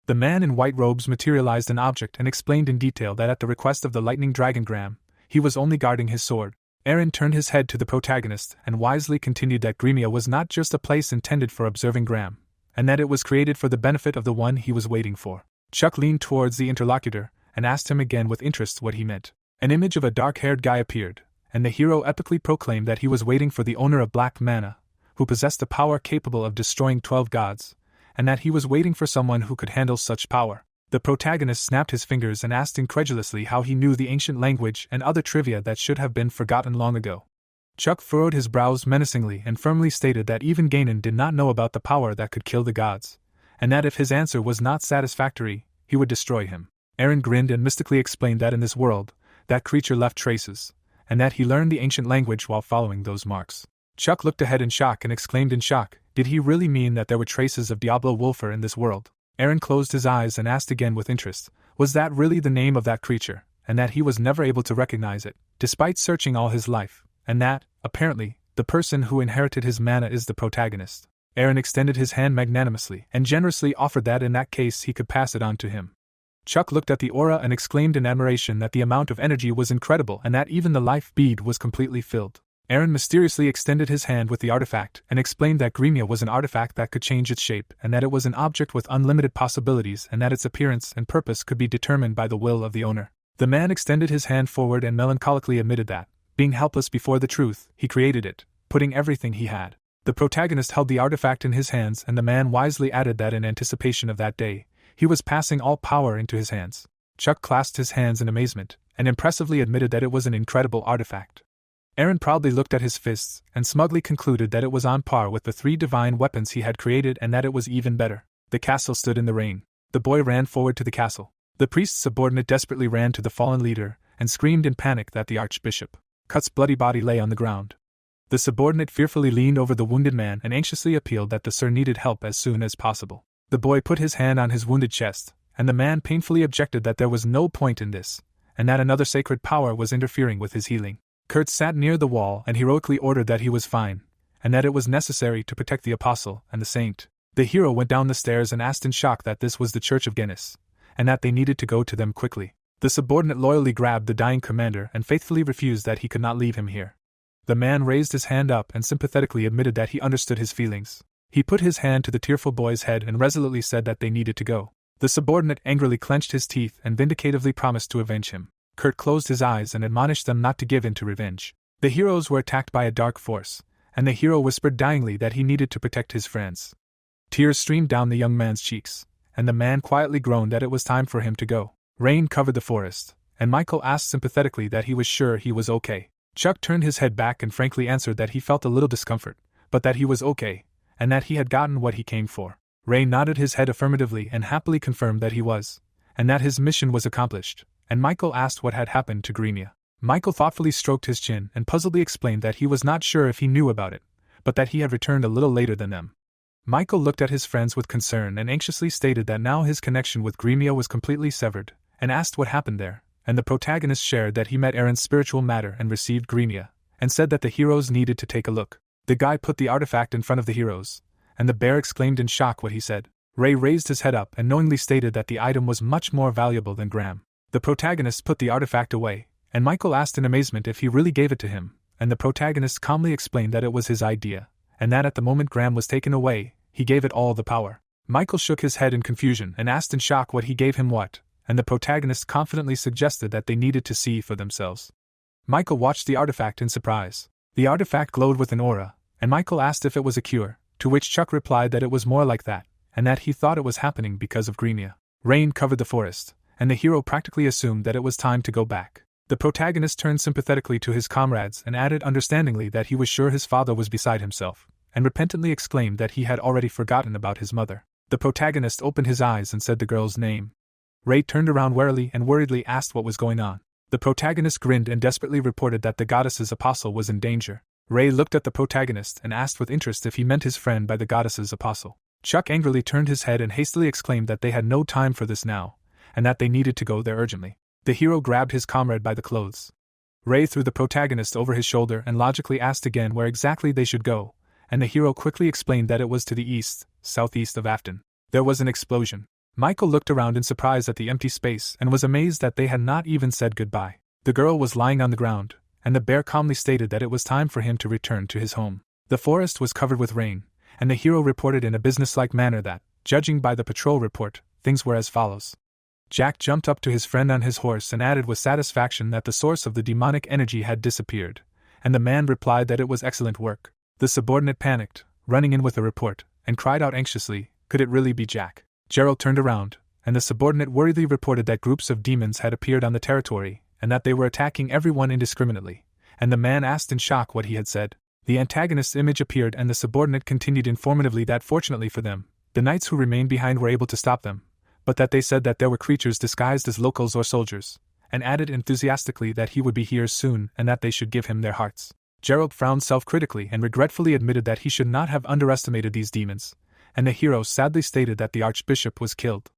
Speaker 1: The man in white robes materialized an object and explained in detail that at the request of the lightning dragongram, he was only guarding his sword. Aaron turned his head to the protagonist and wisely continued that Gremia was not just a place intended for observing Graham, and that it was created for the benefit of the one he was waiting for. Chuck leaned towards the interlocutor and asked him again with interest what he meant. An image of a dark-haired guy appeared, and the hero epically proclaimed that he was waiting for the owner of Black Mana, who possessed a power capable of destroying 12 gods, and that he was waiting for someone who could handle such power. The protagonist snapped his fingers and asked incredulously how he knew the ancient language and other trivia that should have been forgotten long ago. Chuck furrowed his brows menacingly and firmly stated that even Ganon did not know about the power that could kill the gods, and that if his answer was not satisfactory, he would destroy him. Aaron grinned and mystically explained that in this world, that creature left traces, and that he learned the ancient language while following those marks. Chuck looked ahead in shock and exclaimed in shock, did he really mean that there were traces of Diablo Wolfer in this world? Aaron closed his eyes and asked again with interest, was that really the name of that creature, and that he was never able to recognize it, despite searching all his life, and that, apparently, the person who inherited his mana is the protagonist. Aaron extended his hand magnanimously and generously offered that in that case he could pass it on to him. Chuck looked at the aura and exclaimed in admiration that the amount of energy was incredible and that even the life bead was completely filled. Aaron mysteriously extended his hand with the artifact and explained that Gremia was an artifact that could change its shape and that it was an object with unlimited possibilities and that its appearance and purpose could be determined by the will of the owner. The man extended his hand forward and melancholically admitted that, being helpless before the truth, he created it, putting everything he had. The protagonist held the artifact in his hands and the man wisely added that in anticipation of that day, he was passing all power into his hands. Chuck clasped his hands in amazement and impressively admitted that it was an incredible artifact. Aaron proudly looked at his fists and smugly concluded that it was on par with the 3 divine weapons he had created and that it was even better. The castle stood in the rain. The boy ran forward to the castle. The priest's subordinate desperately ran to the fallen leader and screamed in panic that the archbishop Cut's bloody body lay on the ground. The subordinate fearfully leaned over the wounded man and anxiously appealed that the sir needed help as soon as possible. The boy put his hand on his wounded chest, and the man painfully objected that there was no point in this, and that another sacred power was interfering with his healing. Kurt sat near the wall and heroically ordered that he was fine, and that it was necessary to protect the apostle and the saint. The hero went down the stairs and asked in shock that this was the Church of Guinness, and that they needed to go to them quickly. The subordinate loyally grabbed the dying commander and faithfully refused that he could not leave him here. The man raised his hand up and sympathetically admitted that he understood his feelings. He put his hand to the tearful boy's head and resolutely said that they needed to go. The subordinate angrily clenched his teeth and vindicatively promised to avenge him. Kurt closed his eyes and admonished them not to give in to revenge. The heroes were attacked by a dark force, and the hero whispered dyingly that he needed to protect his friends. Tears streamed down the young man's cheeks, and the man quietly groaned that it was time for him to go. Rain covered the forest, and Michael asked sympathetically that he was sure he was okay. Chuck turned his head back and frankly answered that he felt a little discomfort, but that he was okay, and that he had gotten what he came for. Ray nodded his head affirmatively and happily confirmed that he was, and that his mission was accomplished, and Michael asked what had happened to Gremia. Michael thoughtfully stroked his chin and puzzledly explained that he was not sure if he knew about it, but that he had returned a little later than them. Michael looked at his friends with concern and anxiously stated that now his connection with Gremia was completely severed, and asked what happened there, and the protagonist shared that he met Aaron's spiritual matter and received Gremia, and said that the heroes needed to take a look. The guy put the artifact in front of the heroes, and the bear exclaimed in shock what he said. Ray raised his head up and knowingly stated that the item was much more valuable than Graham. The protagonist put the artifact away, and Michael asked in amazement if he really gave it to him, and the protagonist calmly explained that it was his idea, and that at the moment Graham was taken away, he gave it all the power. Michael shook his head in confusion and asked in shock what he gave him what, and the protagonist confidently suggested that they needed to see for themselves. Michael watched the artifact in surprise. The artifact glowed with an aura, and Michael asked if it was a cure, to which Chuck replied that it was more like that, and that he thought it was happening because of Gremia. Rain covered the forest, and the hero practically assumed that it was time to go back. The protagonist turned sympathetically to his comrades and added understandingly that he was sure his father was beside himself, and repentantly exclaimed that he had already forgotten about his mother. The protagonist opened his eyes and said the girl's name. Ray turned around warily and worriedly asked what was going on. The protagonist grinned and desperately reported that the goddess's apostle was in danger. Ray looked at the protagonist and asked with interest if he meant his friend by the goddess's apostle. Chuck angrily turned his head and hastily exclaimed that they had no time for this now, and that they needed to go there urgently. The hero grabbed his comrade by the clothes. Ray threw the protagonist over his shoulder and logically asked again where exactly they should go, and the hero quickly explained that it was to the east, southeast of Afton. There was an explosion. Michael looked around in surprise at the empty space and was amazed that they had not even said goodbye. The girl was lying on the ground, and the bear calmly stated that it was time for him to return to his home. The forest was covered with rain, and the hero reported in a businesslike manner that, judging by the patrol report, things were as follows. Jack jumped up to his friend on his horse and added with satisfaction that the source of the demonic energy had disappeared, and the man replied that it was excellent work. The subordinate panicked, running in with a report, and cried out anxiously, could it really be Jack? Gerald turned around, and the subordinate worriedly reported that groups of demons had appeared on the territory, and that they were attacking everyone indiscriminately, and the man asked in shock what he had said. The antagonist's image appeared and the subordinate continued informatively that fortunately for them, the knights who remained behind were able to stop them, but that they said that there were creatures disguised as locals or soldiers, and added enthusiastically that he would be here soon and that they should give him their hearts. Gerald frowned self-critically and regretfully admitted that he should not have underestimated these demons, and the hero sadly stated that the archbishop was killed.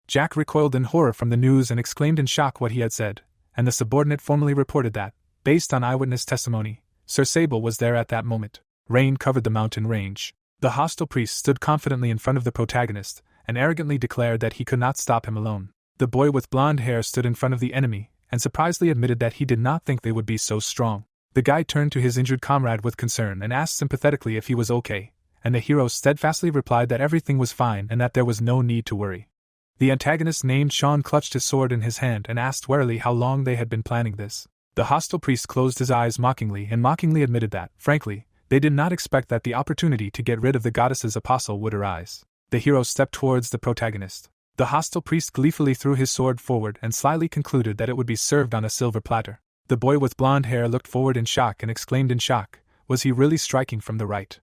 Speaker 1: Jack recoiled in horror from the news and exclaimed in shock what he had said, and the subordinate formally reported that, based on eyewitness testimony, Sir Sable was there at that moment. Rain covered the mountain range. The hostile priest stood confidently in front of the protagonist, and arrogantly declared that he could not stop him alone. The boy with blonde hair stood in front of the enemy, and surprisedly admitted that he did not think they would be so strong. The guide turned to his injured comrade with concern and asked sympathetically if he was okay, and the hero steadfastly replied that everything was fine and that there was no need to worry. The antagonist named Sean clutched his sword in his hand and asked warily how long they had been planning this. The hostile priest closed his eyes mockingly and mockingly admitted that, frankly, they did not expect that the opportunity to get rid of the goddess's apostle would arise. The hero stepped towards the protagonist. The hostile priest gleefully threw his sword forward and slyly concluded that it would be served on a silver platter. The boy with blonde hair looked forward in shock and exclaimed in shock, was he really striking from the right?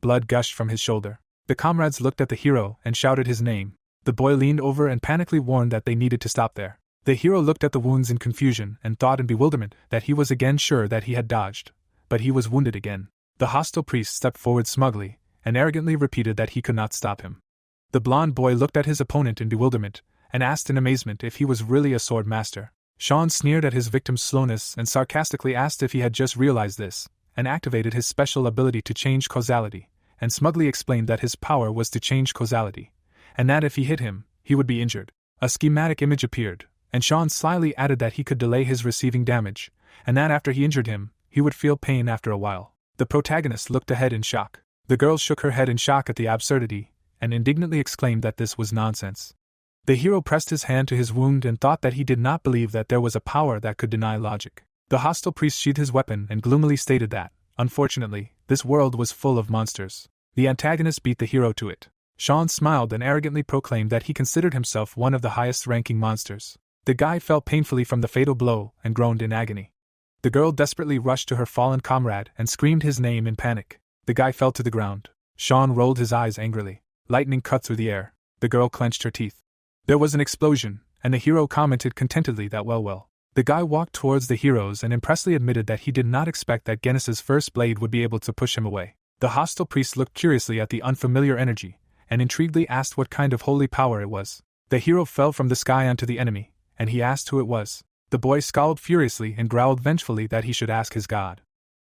Speaker 1: Blood gushed from his shoulder. The comrades looked at the hero and shouted his name. The boy leaned over and panically warned that they needed to stop there. The hero looked at the wounds in confusion and thought in bewilderment that he was again sure that he had dodged, but he was wounded again. The hostile priest stepped forward smugly and arrogantly repeated that he could not stop him. The blonde boy looked at his opponent in bewilderment and asked in amazement if he was really a sword master. Sean sneered at his victim's slowness and sarcastically asked if he had just realized this, and activated his special ability to change causality, and smugly explained that his power was to change causality, and that if he hit him, he would be injured. A schematic image appeared, and Sean slyly added that he could delay his receiving damage, and that after he injured him, he would feel pain after a while. The protagonist looked ahead in shock. The girl shook her head in shock at the absurdity, and indignantly exclaimed that this was nonsense. The hero pressed his hand to his wound and thought that he did not believe that there was a power that could deny logic. The hostile priest sheathed his weapon and gloomily stated that, unfortunately, this world was full of monsters. The antagonist beat the hero to it. Sean smiled and arrogantly proclaimed that he considered himself one of the highest-ranking monsters. The guy fell painfully from the fatal blow and groaned in agony. The girl desperately rushed to her fallen comrade and screamed his name in panic. The guy fell to the ground. Sean rolled his eyes angrily. Lightning cut through the air. The girl clenched her teeth. There was an explosion, and the hero commented contentedly that well. The guy walked towards the heroes and impressively admitted that he did not expect that Genis's first blade would be able to push him away. The hostile priest looked curiously at the unfamiliar energy, and intriguedly asked what kind of holy power it was. The hero fell from the sky onto the enemy, and he asked who it was. The boy scowled furiously and growled vengefully that he should ask his god.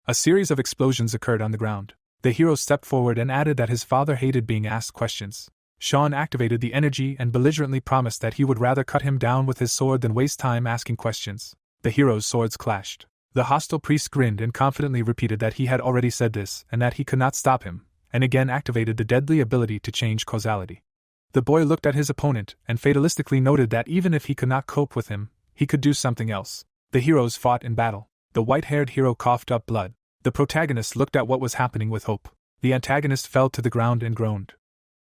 Speaker 1: A series of explosions occurred on the ground. The hero stepped forward and added that his father hated being asked questions. Sean activated the energy and belligerently promised that he would rather cut him down with his sword than waste time asking questions. The heroes' swords clashed. The hostile priest grinned and confidently repeated that he had already said this and that he could not stop him, and again activated the deadly ability to change causality. The boy looked at his opponent and fatalistically noted that even if he could not cope with him, he could do something else. The heroes fought in battle. The white-haired hero coughed up blood. The protagonist looked at what was happening with hope. The antagonist fell to the ground and groaned.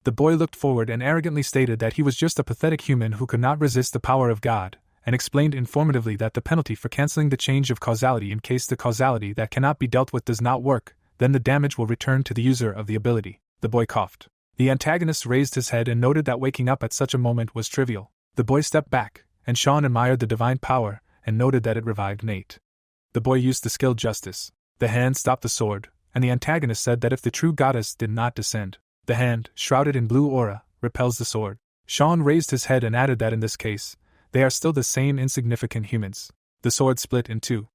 Speaker 1: The boy looked forward and arrogantly stated that he was just a pathetic human who could not resist the power of God, and explained informatively that the penalty for canceling the change of causality in case the causality that cannot be dealt with does not work, then the damage will return to the user of the ability. The boy coughed. The antagonist raised his head and noted that waking up at such a moment was trivial. The boy stepped back, and Sean admired the divine power, and noted that it revived Nate. The boy used the skill Justice. The hand stopped the sword, and the antagonist said that if the true goddess did not descend, the hand, shrouded in blue aura, repels the sword. Sean raised his head and added that in this case, they are still the same insignificant humans. The sword split in two.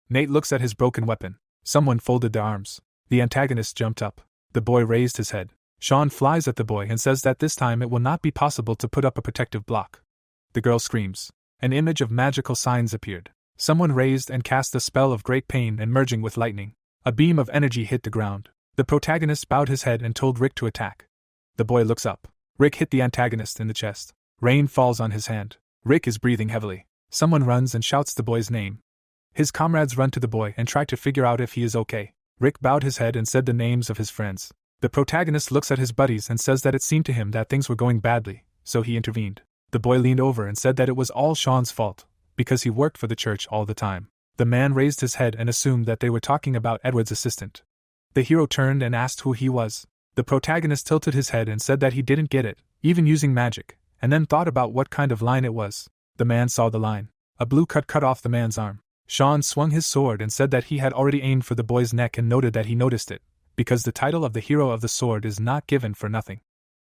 Speaker 1: Nate looks at his broken weapon. Someone folded their arms. The antagonist jumped up. The boy raised his head. Sean flies at the boy and says that this time it will not be possible to put up a protective block. The girl screams. An image of magical signs appeared. Someone raised and cast a spell of great pain and merging with lightning. A beam of energy hit the ground. The protagonist bowed his head and told Rick to attack. The boy looks up. Rick hit the antagonist in the chest. Rain falls on his hand. Rick is breathing heavily. Someone runs and shouts the boy's name. His comrades run to the boy and try to figure out if he is okay. Rick bowed his head and said the names of his friends. The protagonist looks at his buddies and says that it seemed to him that things were going badly, so he intervened. The boy leaned over and said that it was all Sean's fault, because he worked for the church all the time. The man raised his head and assumed that they were talking about Edward's assistant. The hero turned and asked who he was. The protagonist tilted his head and said that he didn't get it, even using magic, and then thought about what kind of line it was. The man saw the line. A blue cut off the man's arm. Sean swung his sword and said that he had already aimed for the boy's neck and noted that he noticed it, because the title of the hero of the sword is not given for nothing.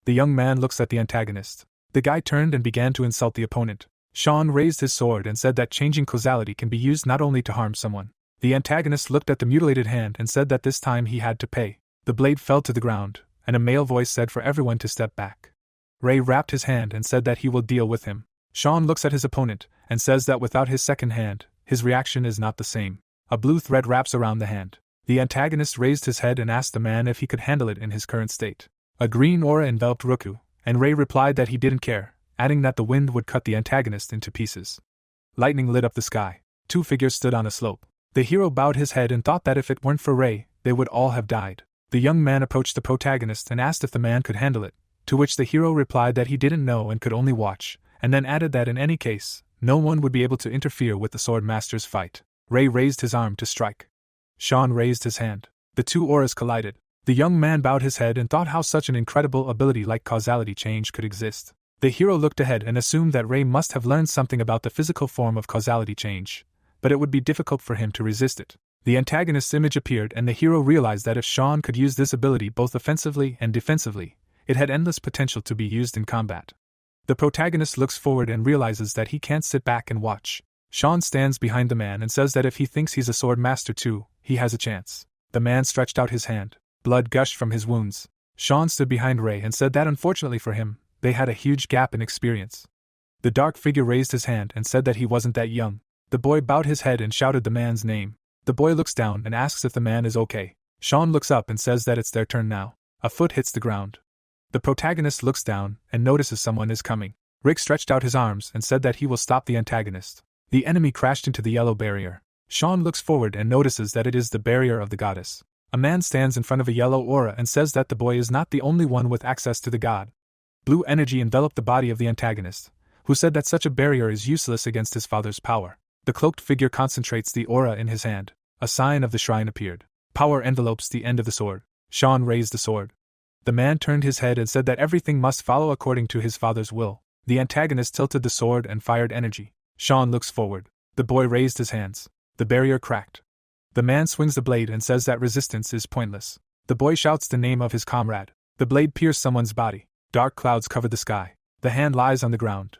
Speaker 1: The young man looks at the antagonist. The guy turned and began to insult the opponent. Sean raised his sword and said that changing causality can be used not only to harm someone. The antagonist looked at the mutilated hand and said that this time he had to pay. The blade fell to the ground, and a male voice said for everyone to step back. Ray wrapped his hand and said that he will deal with him. Sean looks at his opponent and says that without his second hand, his reaction is not the same. A blue thread wraps around the hand. The antagonist raised his head and asked the man if he could handle it in his current state. A green aura enveloped Ruku, and Ray replied that he didn't care, adding that the wind would cut the antagonist into pieces. Lightning lit up the sky. Two figures stood on a slope. The hero bowed his head and thought that if it weren't for Ray, they would all have died. The young man approached the protagonist and asked if the man could handle it, to which the hero replied that he didn't know and could only watch, and then added that in any case, no one would be able to interfere with the sword master's fight. Ray raised his arm to strike. Sean raised his hand. The two auras collided. The young man bowed his head and thought how such an incredible ability like causality change could exist. The hero looked ahead and assumed that Ray must have learned something about the physical form of causality change, but it would be difficult for him to resist it. The antagonist's image appeared and the hero realized that if Sean could use this ability both offensively and defensively, it had endless potential to be used in combat. The protagonist looks forward and realizes that he can't sit back and watch. Sean stands behind the man and says that if he thinks he's a sword master too, he has a chance. The man stretched out his hand. Blood gushed from his wounds. Sean stood behind Ray and said that unfortunately for him, they had a huge gap in experience. The dark figure raised his hand and said that he wasn't that young. The boy bowed his head and shouted the man's name. The boy looks down and asks if the man is okay. Sean looks up and says that it's their turn now. A foot hits the ground. The protagonist looks down and notices someone is coming. Rick stretched out his arms and said that he will stop the antagonist. The enemy crashed into the yellow barrier. Sean looks forward and notices that it is the barrier of the goddess. A man stands in front of a yellow aura and says that the boy is not the only one with access to the god. Blue energy enveloped the body of the antagonist, who said that such a barrier is useless against his father's power. The cloaked figure concentrates the aura in his hand. A sign of the shrine appeared. Power envelopes the end of the sword. Sean raised the sword. The man turned his head and said that everything must follow according to his father's will. The antagonist tilted the sword and fired energy. Sean looks forward. The boy raised his hands. The barrier cracked. The man swings the blade and says that resistance is pointless. The boy shouts the name of his comrade. The blade pierced someone's body. Dark clouds covered the sky. The hand lies on the ground.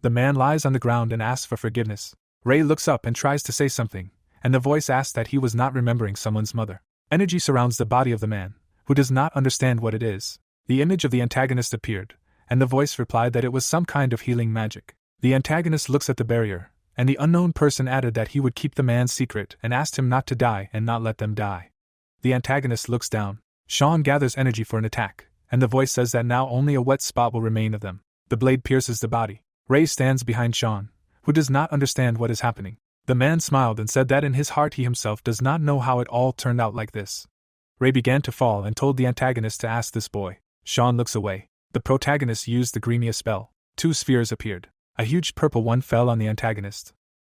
Speaker 1: The man lies on the ground and asks for forgiveness. Ray looks up and tries to say something, and the voice asks that he was not remembering someone's mother. Energy surrounds the body of the man, who does not understand what it is. The image of the antagonist appeared, and the voice replied that it was some kind of healing magic. The antagonist looks at the barrier, and the unknown person added that he would keep the man's secret and asked him not to die and not let them die. The antagonist looks down. Sean gathers energy for an attack, and the voice says that now only a wet spot will remain of them. The blade pierces the body. Ray stands behind Sean, who does not understand what is happening. The man smiled and said that in his heart he himself does not know how it all turned out like this. Ray began to fall and told the antagonist to ask this boy. Sean looks away. The protagonist used the Greenia spell. 2 spheres appeared. A huge purple one fell on the antagonist.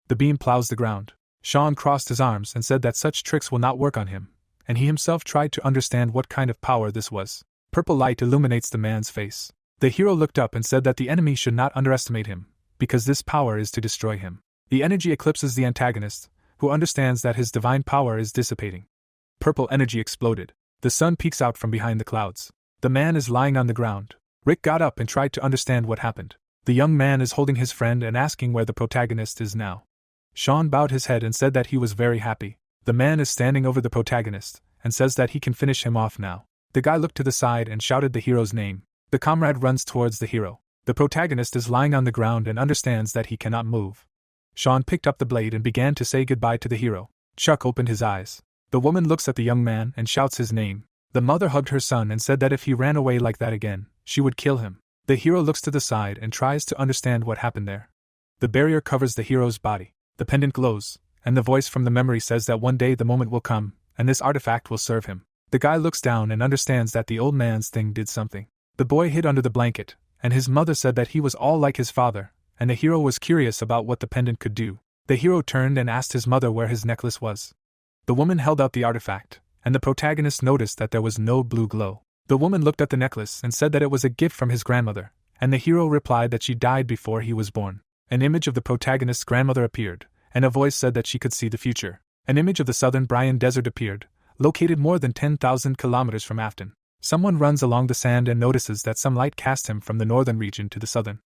Speaker 1: The beam plows the ground. Sean crossed his arms and said that such tricks will not work on him, and he himself tried to understand what kind of power this was. Purple light illuminates the man's face. The hero looked up and said that the enemy should not underestimate him, because this power is to destroy him. The energy eclipses the antagonist, who understands that his divine power is dissipating. Purple energy exploded. The sun peeks out from behind the clouds. The man is lying on the ground. Rick got up and tried to understand what happened. The young man is holding his friend and asking where the protagonist is now. Sean bowed his head and said that he was very happy. The man is standing over the protagonist, and says that he can finish him off now. The guy looked to the side and shouted the hero's name. The comrade runs towards the hero. The protagonist is lying on the ground and understands that he cannot move. Sean picked up the blade and began to say goodbye to the hero. Chuck opened his eyes. The woman looks at the young man and shouts his name. The mother hugged her son and said that if he ran away like that again, she would kill him. The hero looks to the side and tries to understand what happened there. The barrier covers the hero's body. The pendant glows, and the voice from the memory says that one day the moment will come, and this artifact will serve him. The guy looks down and understands that the old man's thing did something. The boy hid under the blanket, and his mother said that he was all like his father, and the hero was curious about what the pendant could do. The hero turned and asked his mother where his necklace was. The woman held out the artifact, and the protagonist noticed that there was no blue glow. The woman looked at the necklace and said that it was a gift from his grandmother, and the hero replied that she died before he was born. An image of the protagonist's grandmother appeared, and a voice said that she could see the future. An image of the southern Bryan Desert appeared, located more than 10,000 kilometers from Afton. Someone runs along the sand and notices that some light cast him from the northern region to the southern.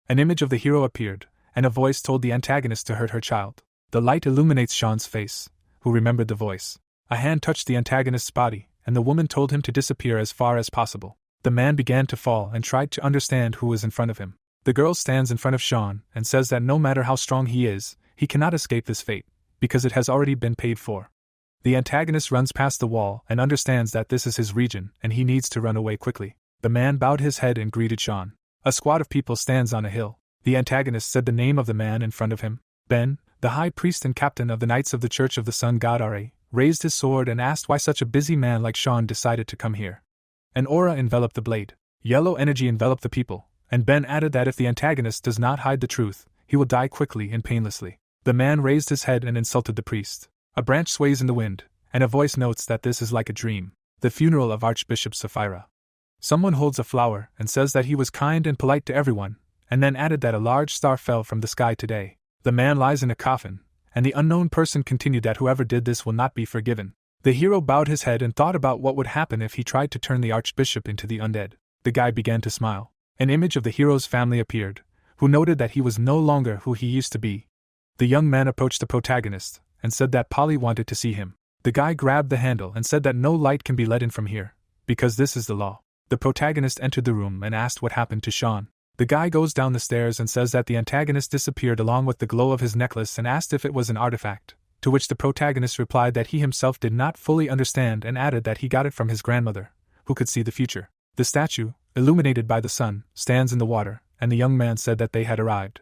Speaker 1: An image of the hero appeared, and a voice told the antagonist to hurt her child. The light illuminates Sean's face, who remembered the voice. A hand touched the antagonist's body, and the woman told him to disappear as far as possible. The man began to fall and tried to understand who was in front of him. The girl stands in front of Sean and says that no matter how strong he is, he cannot escape this fate, because it has already been paid for. The antagonist runs past the wall and understands that this is his region and he needs to run away quickly. The man bowed his head and greeted Sean. A squad of people stands on a hill. The antagonist said the name of the man in front of him. Ben, the high priest and captain of the Knights of the Church of the Sun God Ra, raised his sword and asked why such a busy man like Sean decided to come here. An aura enveloped the blade. Yellow energy enveloped the people, and Ben added that if the antagonist does not hide the truth, he will die quickly and painlessly. The man raised his head and insulted the priest. A branch sways in the wind, and a voice notes that this is like a dream. The funeral of Archbishop Sapphira. Someone holds a flower and says that he was kind and polite to everyone, and then added that a large star fell from the sky today. The man lies in a coffin, and the unknown person continued that whoever did this will not be forgiven. The hero bowed his head and thought about what would happen if he tried to turn the archbishop into the undead. The guy began to smile. An image of the hero's family appeared, who noted that he was no longer who he used to be. The young man approached the protagonist, and said that Polly wanted to see him. The guy grabbed the handle and said that no light can be let in from here, because this is the law. The protagonist entered the room and asked what happened to Sean. The guy goes down the stairs and says that the antagonist disappeared along with the glow of his necklace and asked if it was an artifact, to which the protagonist replied that he himself did not fully understand and added that he got it from his grandmother, who could see the future. The statue, illuminated by the sun, stands in the water, and the young man said that they had arrived.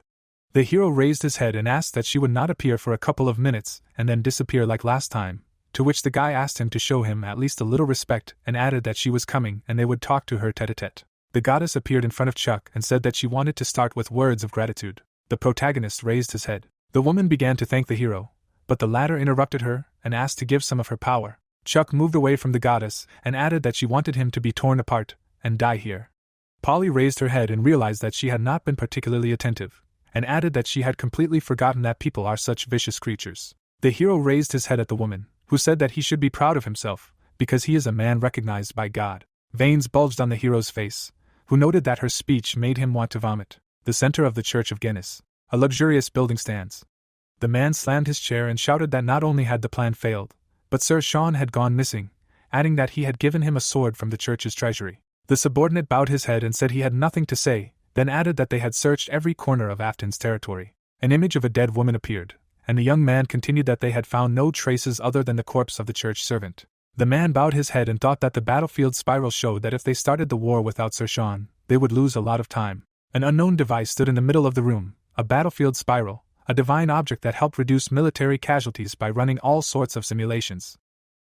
Speaker 1: The hero raised his head and asked that she would not appear for a couple of minutes and then disappear like last time, to which the guy asked him to show him at least a little respect and added that she was coming and they would talk to her tete-a-tete. The goddess appeared in front of Chuck and said that she wanted to start with words of gratitude. The protagonist raised his head. The woman began to thank the hero, but the latter interrupted her and asked to give some of her power. Chuck moved away from the goddess and added that she wanted him to be torn apart and die here. Polly raised her head and realized that she had not been particularly attentive, and added that she had completely forgotten that people are such vicious creatures. The hero raised his head at the woman, who said that he should be proud of himself, because he is a man recognized by God. Veins bulged on the hero's face, who noted that her speech made him want to vomit. The center of the Church of Guinness. A luxurious building stands. The man slammed his chair and shouted that not only had the plan failed, but Sir Sean had gone missing, adding that he had given him a sword from the church's treasury. The subordinate bowed his head and said he had nothing to say, then added that they had searched every corner of Afton's territory. An image of a dead woman appeared, and the young man continued that they had found no traces other than the corpse of the church servant. The man bowed his head and thought that the battlefield spiral showed that if they started the war without Sir Sean, they would lose a lot of time. An unknown device stood in the middle of the room, a battlefield spiral, a divine object that helped reduce military casualties by running all sorts of simulations.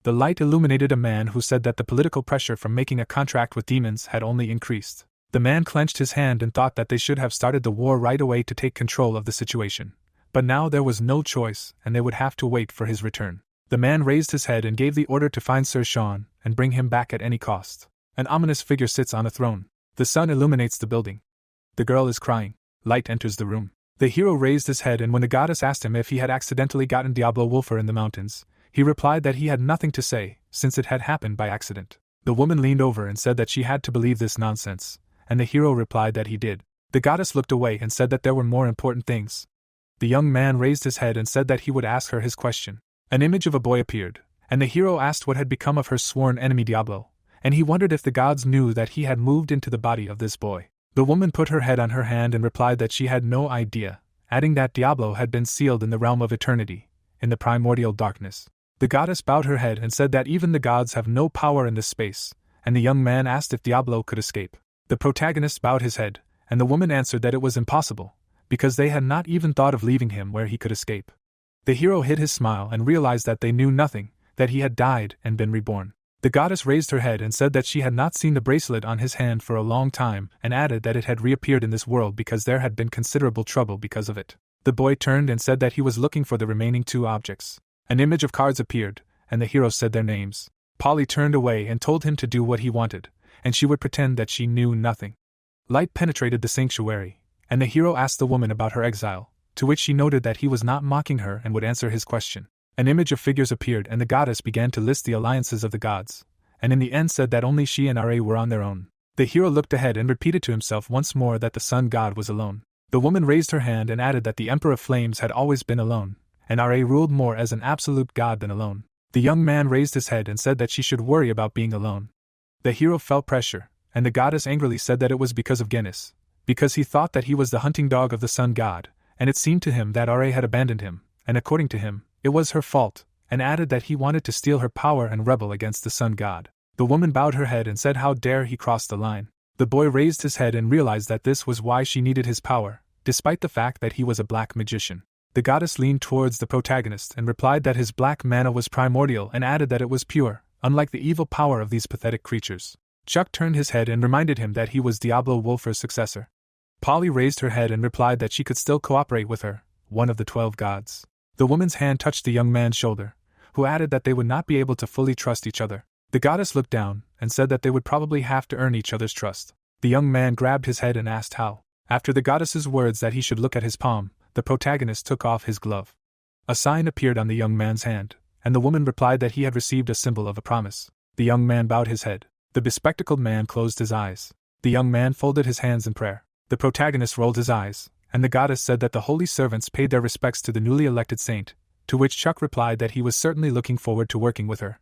Speaker 1: The light illuminated a man who said that the political pressure from making a contract with demons had only increased. The man clenched his hand and thought that they should have started the war right away to take control of the situation. But now there was no choice, and they would have to wait for his return. The man raised his head and gave the order to find Sir Sean and bring him back at any cost. An ominous figure sits on a throne. The sun illuminates the building. The girl is crying. Light enters the room. The hero raised his head, and when the goddess asked him if he had accidentally gotten Diablo Wolfer in the mountains, he replied that he had nothing to say, since it had happened by accident. The woman leaned over and said that she had to believe this nonsense, and the hero replied that he did. The goddess looked away and said that there were more important things. The young man raised his head and said that he would ask her his question. An image of a boy appeared, and the hero asked what had become of her sworn enemy Diablo, and he wondered if the gods knew that he had moved into the body of this boy. The woman put her head on her hand and replied that she had no idea, adding that Diablo had been sealed in the realm of eternity, in the primordial darkness. The goddess bowed her head and said that even the gods have no power in this space, and the young man asked if Diablo could escape. The protagonist bowed his head, and the woman answered that it was impossible, because they had not even thought of leaving him where he could escape. The hero hid his smile and realized that they knew nothing, that he had died and been reborn. The goddess raised her head and said that she had not seen the bracelet on his hand for a long time and added that it had reappeared in this world because there had been considerable trouble because of it. The boy turned and said that he was looking for the remaining two objects. An image of cards appeared, and the hero said their names. Polly turned away and told him to do what he wanted, and she would pretend that she knew nothing. Light penetrated the sanctuary, and the hero asked the woman about her exile, to which she noted that he was not mocking her and would answer his question. An image of figures appeared and the goddess began to list the alliances of the gods, and in the end said that only she and Ra were on their own. The hero looked ahead and repeated to himself once more that the sun god was alone. The woman raised her hand and added that the Emperor of Flames had always been alone, and Ra ruled more as an absolute god than alone. The young man raised his head and said that she should worry about being alone. The hero felt pressure, and the goddess angrily said that it was because of Guinness, because he thought that he was the hunting dog of the sun god, and it seemed to him that Ra had abandoned him, and according to him, it was her fault, and added that he wanted to steal her power and rebel against the sun god. The woman bowed her head and said how dare he cross the line. The boy raised his head and realized that this was why she needed his power, despite the fact that he was a black magician. The goddess leaned towards the protagonist and replied that his black mana was primordial and added that it was pure, unlike the evil power of these pathetic creatures. Chuck turned his head and reminded him that he was Diablo Wolfer's successor. Polly raised her head and replied that she could still cooperate with her, one of the 12 gods. The woman's hand touched the young man's shoulder, who added that they would not be able to fully trust each other. The goddess looked down and said that they would probably have to earn each other's trust. The young man grabbed his head and asked how. After the goddess's words that he should look at his palm, the protagonist took off his glove. A sign appeared on the young man's hand, and the woman replied that he had received a symbol of a promise. The young man bowed his head. The bespectacled man closed his eyes. The young man folded his hands in prayer. The protagonist rolled his eyes, and the goddess said that the holy servants paid their respects to the newly elected saint, to which Chuck replied that he was certainly looking forward to working with her.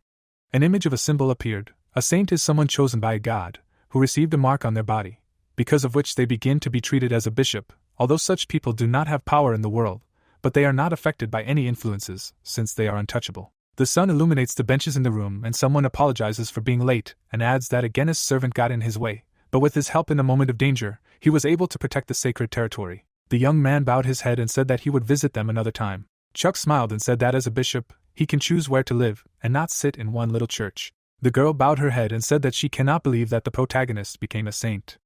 Speaker 1: An image of a symbol appeared. A saint is someone chosen by a god, who received a mark on their body, because of which they begin to be treated as a bishop, although such people do not have power in the world, but they are not affected by any influences, since they are untouchable. The sun illuminates the benches in the room and someone apologizes for being late and adds that again his servant got in his way, but with his help in a moment of danger, he was able to protect the sacred territory. The young man bowed his head and said that he would visit them another time. Chuck smiled and said that as a bishop, he can choose where to live and not sit in one little church. The girl bowed her head and said that she cannot believe that the protagonist became a saint.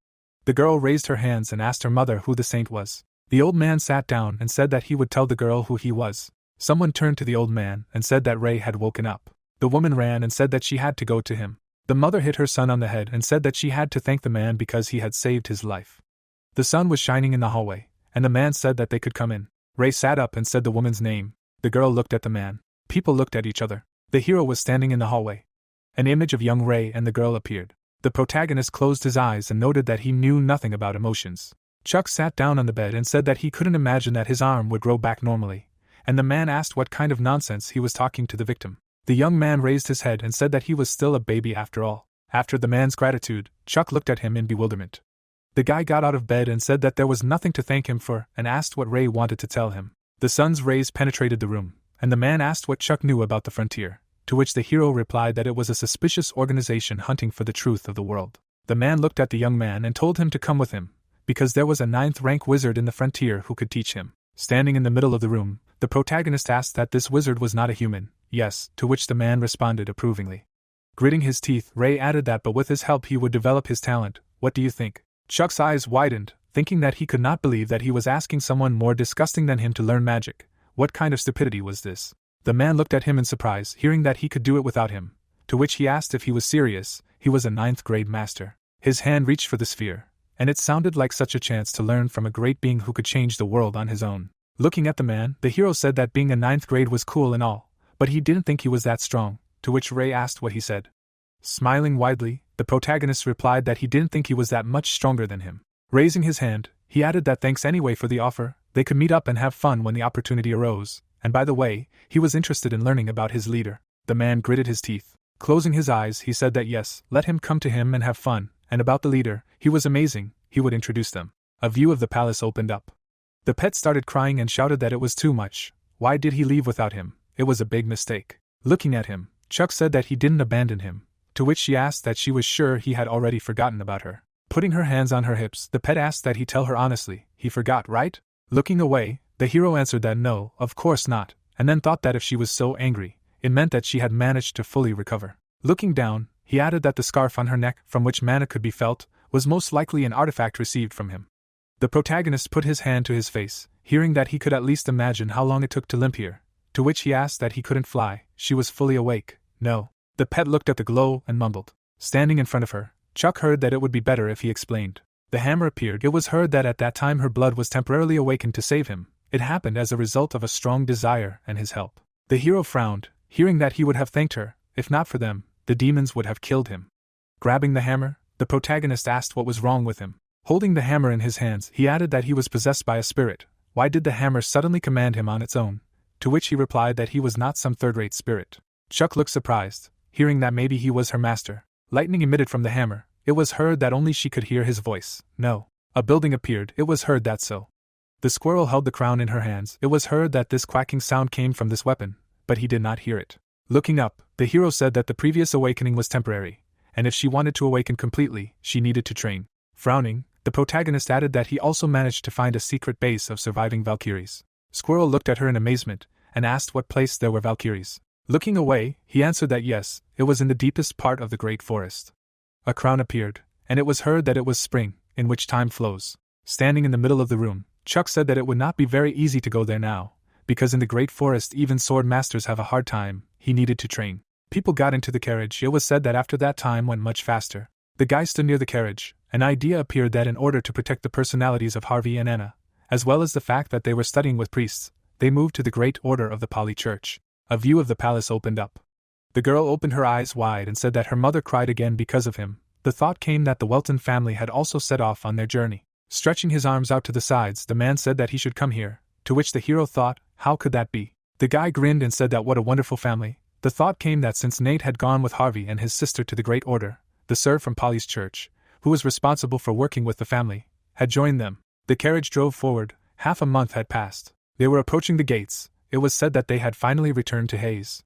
Speaker 1: The girl raised her hands and asked her mother who the saint was. The old man sat down and said that he would tell the girl who he was. Someone turned to the old man and said that Ray had woken up. The woman ran and said that she had to go to him. The mother hit her son on the head and said that she had to thank the man because he had saved his life. The sun was shining in the hallway, and the man said that they could come in. Ray sat up and said the woman's name. The girl looked at the man. People looked at each other. The hero was standing in the hallway. An image of young Ray and the girl appeared. The protagonist closed his eyes and noted that he knew nothing about emotions. Chuck sat down on the bed and said that he couldn't imagine that his arm would grow back normally, and the man asked what kind of nonsense he was talking to the victim. The young man raised his head and said that he was still a baby after all. After the man's gratitude, Chuck looked at him in bewilderment. The guy got out of bed and said that there was nothing to thank him for and asked what Ray wanted to tell him. The sun's rays penetrated the room, and the man asked what Chuck knew about the frontier, to which the hero replied that it was a suspicious organization hunting for the truth of the world. The man looked at the young man and told him to come with him, because there was a 9th-rank wizard in the frontier who could teach him. Standing in the middle of the room, the protagonist asked that this wizard was not a human. Yes, to which the man responded approvingly. Gritting his teeth, Ray added that but with his help he would develop his talent. What do you think? Chuck's eyes widened, thinking that he could not believe that he was asking someone more disgusting than him to learn magic. What kind of stupidity was this? The man looked at him in surprise, hearing that he could do it without him, to which he asked if he was serious. He was a 9th-grade master. His hand reached for the sphere, and it sounded like such a chance to learn from a great being who could change the world on his own. Looking at the man, the hero said that being a 9th grade was cool and all, but he didn't think he was that strong, to which Ray asked what he said. Smiling widely, the protagonist replied that he didn't think he was that much stronger than him. Raising his hand, he added that thanks anyway for the offer, they could meet up and have fun when the opportunity arose, and by the way, he was interested in learning about his leader. The man gritted his teeth. Closing his eyes, he said that yes, let him come to him and have fun, and about the leader, he was amazing, he would introduce them. A view of the palace opened up. The pet started crying and shouted that it was too much. Why did he leave without him? It was a big mistake. Looking at him, Chuck said that he didn't abandon him, to which she asked that she was sure he had already forgotten about her. Putting her hands on her hips, the pet asked that he tell her honestly, he forgot, right? Looking away, the hero answered that no, of course not, and then thought that if she was so angry, it meant that she had managed to fully recover. Looking down, he added that the scarf on her neck, from which mana could be felt, was most likely an artifact received from him. The protagonist put his hand to his face, hearing that he could at least imagine how long it took to limp here, to which he asked that he couldn't fly. She was fully awake. No. The pet looked at the glow and mumbled. Standing in front of her, Chuck heard that it would be better if he explained. The hammer appeared. It was heard that at that time her blood was temporarily awakened to save him. It happened as a result of a strong desire and his help. The hero frowned, hearing that he would have thanked her. If not for them, the demons would have killed him. Grabbing the hammer, the protagonist asked what was wrong with him. Holding the hammer in his hands, he added that he was possessed by a spirit. Why did the hammer suddenly command him on its own? To which he replied that he was not some third-rate spirit. Chuck looked surprised, hearing that maybe he was her master. Lightning emitted from the hammer. It was heard that only she could hear his voice. No. A building appeared. It was heard that so. The squirrel held the crown in her hands. It was heard that this quacking sound came from this weapon, but he did not hear it. Looking up, the hero said that the previous awakening was temporary, and if she wanted to awaken completely, she needed to train. Frowning, the protagonist added that he also managed to find a secret base of surviving Valkyries. Squirrel looked at her in amazement, and asked what place there were Valkyries. Looking away, he answered that yes, it was in the deepest part of the great forest. A crown appeared, and it was heard that it was spring, in which time flows. Standing in the middle of the room, Chuck said that it would not be very easy to go there now, because in the great forest even sword masters have a hard time. He needed to train. People got into the carriage. It was said that after that time went much faster. The guy stood near the carriage. An idea appeared that in order to protect the personalities of Harvey and Anna, as well as the fact that they were studying with priests, they moved to the Great Order of the Poly Church. A view of the palace opened up. The girl opened her eyes wide and said that her mother cried again because of him. The thought came that the Welton family had also set off on their journey. Stretching his arms out to the sides, the man said that he should come here, to which the hero thought, how could that be? The guy grinned and said that what a wonderful family. The thought came that since Nate had gone with Harvey and his sister to the Great Order, the sir from Polly's church, who was responsible for working with the family, had joined them. The carriage drove forward. Half a month had passed. They were approaching the gates. It was said that they had finally returned to Hayes.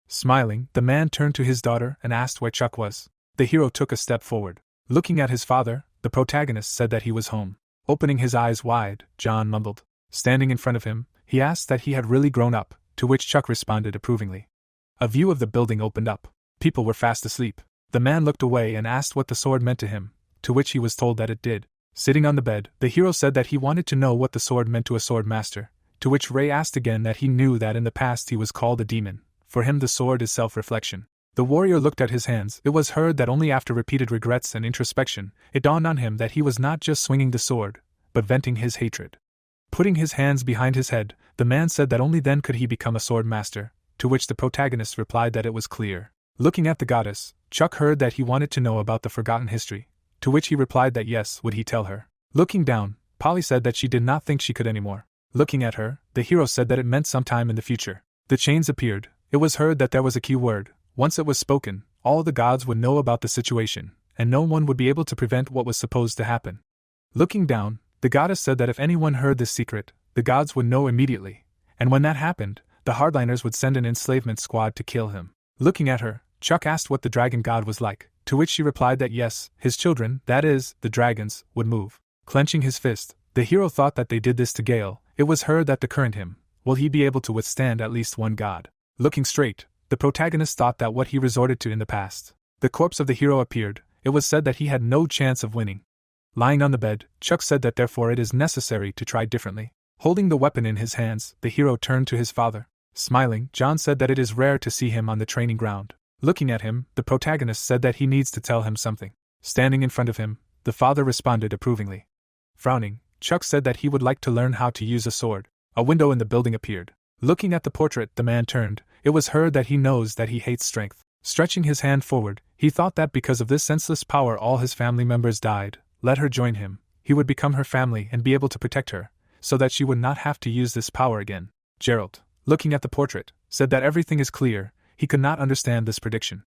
Speaker 1: Smiling, the man turned to his daughter and asked where Chuck was. The hero took a step forward. Looking at his father, the protagonist said that he was home. Opening his eyes wide, John mumbled. Standing in front of him, he asked that he had really grown up, to which Chuck responded approvingly. A view of the building opened up. People were fast asleep. The man looked away and asked what the sword meant to him, to which he was told that it did. Sitting on the bed, the hero said that he wanted to know what the sword meant to a sword master, to which Ray asked again that he knew that in the past he was called a demon. For him the sword is self-reflection. The warrior looked at his hands. It was heard that only after repeated regrets and introspection, it dawned on him that he was not just swinging the sword, but venting his hatred. Putting his hands behind his head, the man said that only then could he become a sword master, to which the protagonist replied that it was clear. Looking at the goddess, Chuck heard that he wanted to know about the forgotten history, to which he replied that yes, would he tell her. Looking down, Polly said that she did not think she could anymore. Looking at her, the hero said that it meant sometime in the future. The chains appeared. It was heard that there was a key word. Once it was spoken, all the gods would know about the situation, and no one would be able to prevent what was supposed to happen. Looking down, the goddess said that if anyone heard this secret, the gods would know immediately, and when that happened, the hardliners would send an enslavement squad to kill him. Looking at her, Chuck asked what the dragon god was like, to which she replied that yes, his children, that is, the dragons, would move. Clenching his fist, the hero thought that they did this to Gale. It was heard that the current him, will he be able to withstand at least one god? Looking straight, the protagonist thought that what he resorted to in the past. The corpse of the hero appeared. It was said that he had no chance of winning. Lying on the bed, Chuck said that therefore it is necessary to try differently. Holding the weapon in his hands, the hero turned to his father. Smiling, John said that it is rare to see him on the training ground. Looking at him, the protagonist said that he needs to tell him something. Standing in front of him, the father responded approvingly. Frowning, Chuck said that he would like to learn how to use a sword. A window in the building appeared. Looking at the portrait, the man turned. It was heard that he knows that he hates strength. Stretching his hand forward, he thought that because of this senseless power all his family members died. Let her join him. He would become her family and be able to protect her, so that she would not have to use this power again. Gerald, looking at the portrait, said that everything is clear. He could not understand this prediction.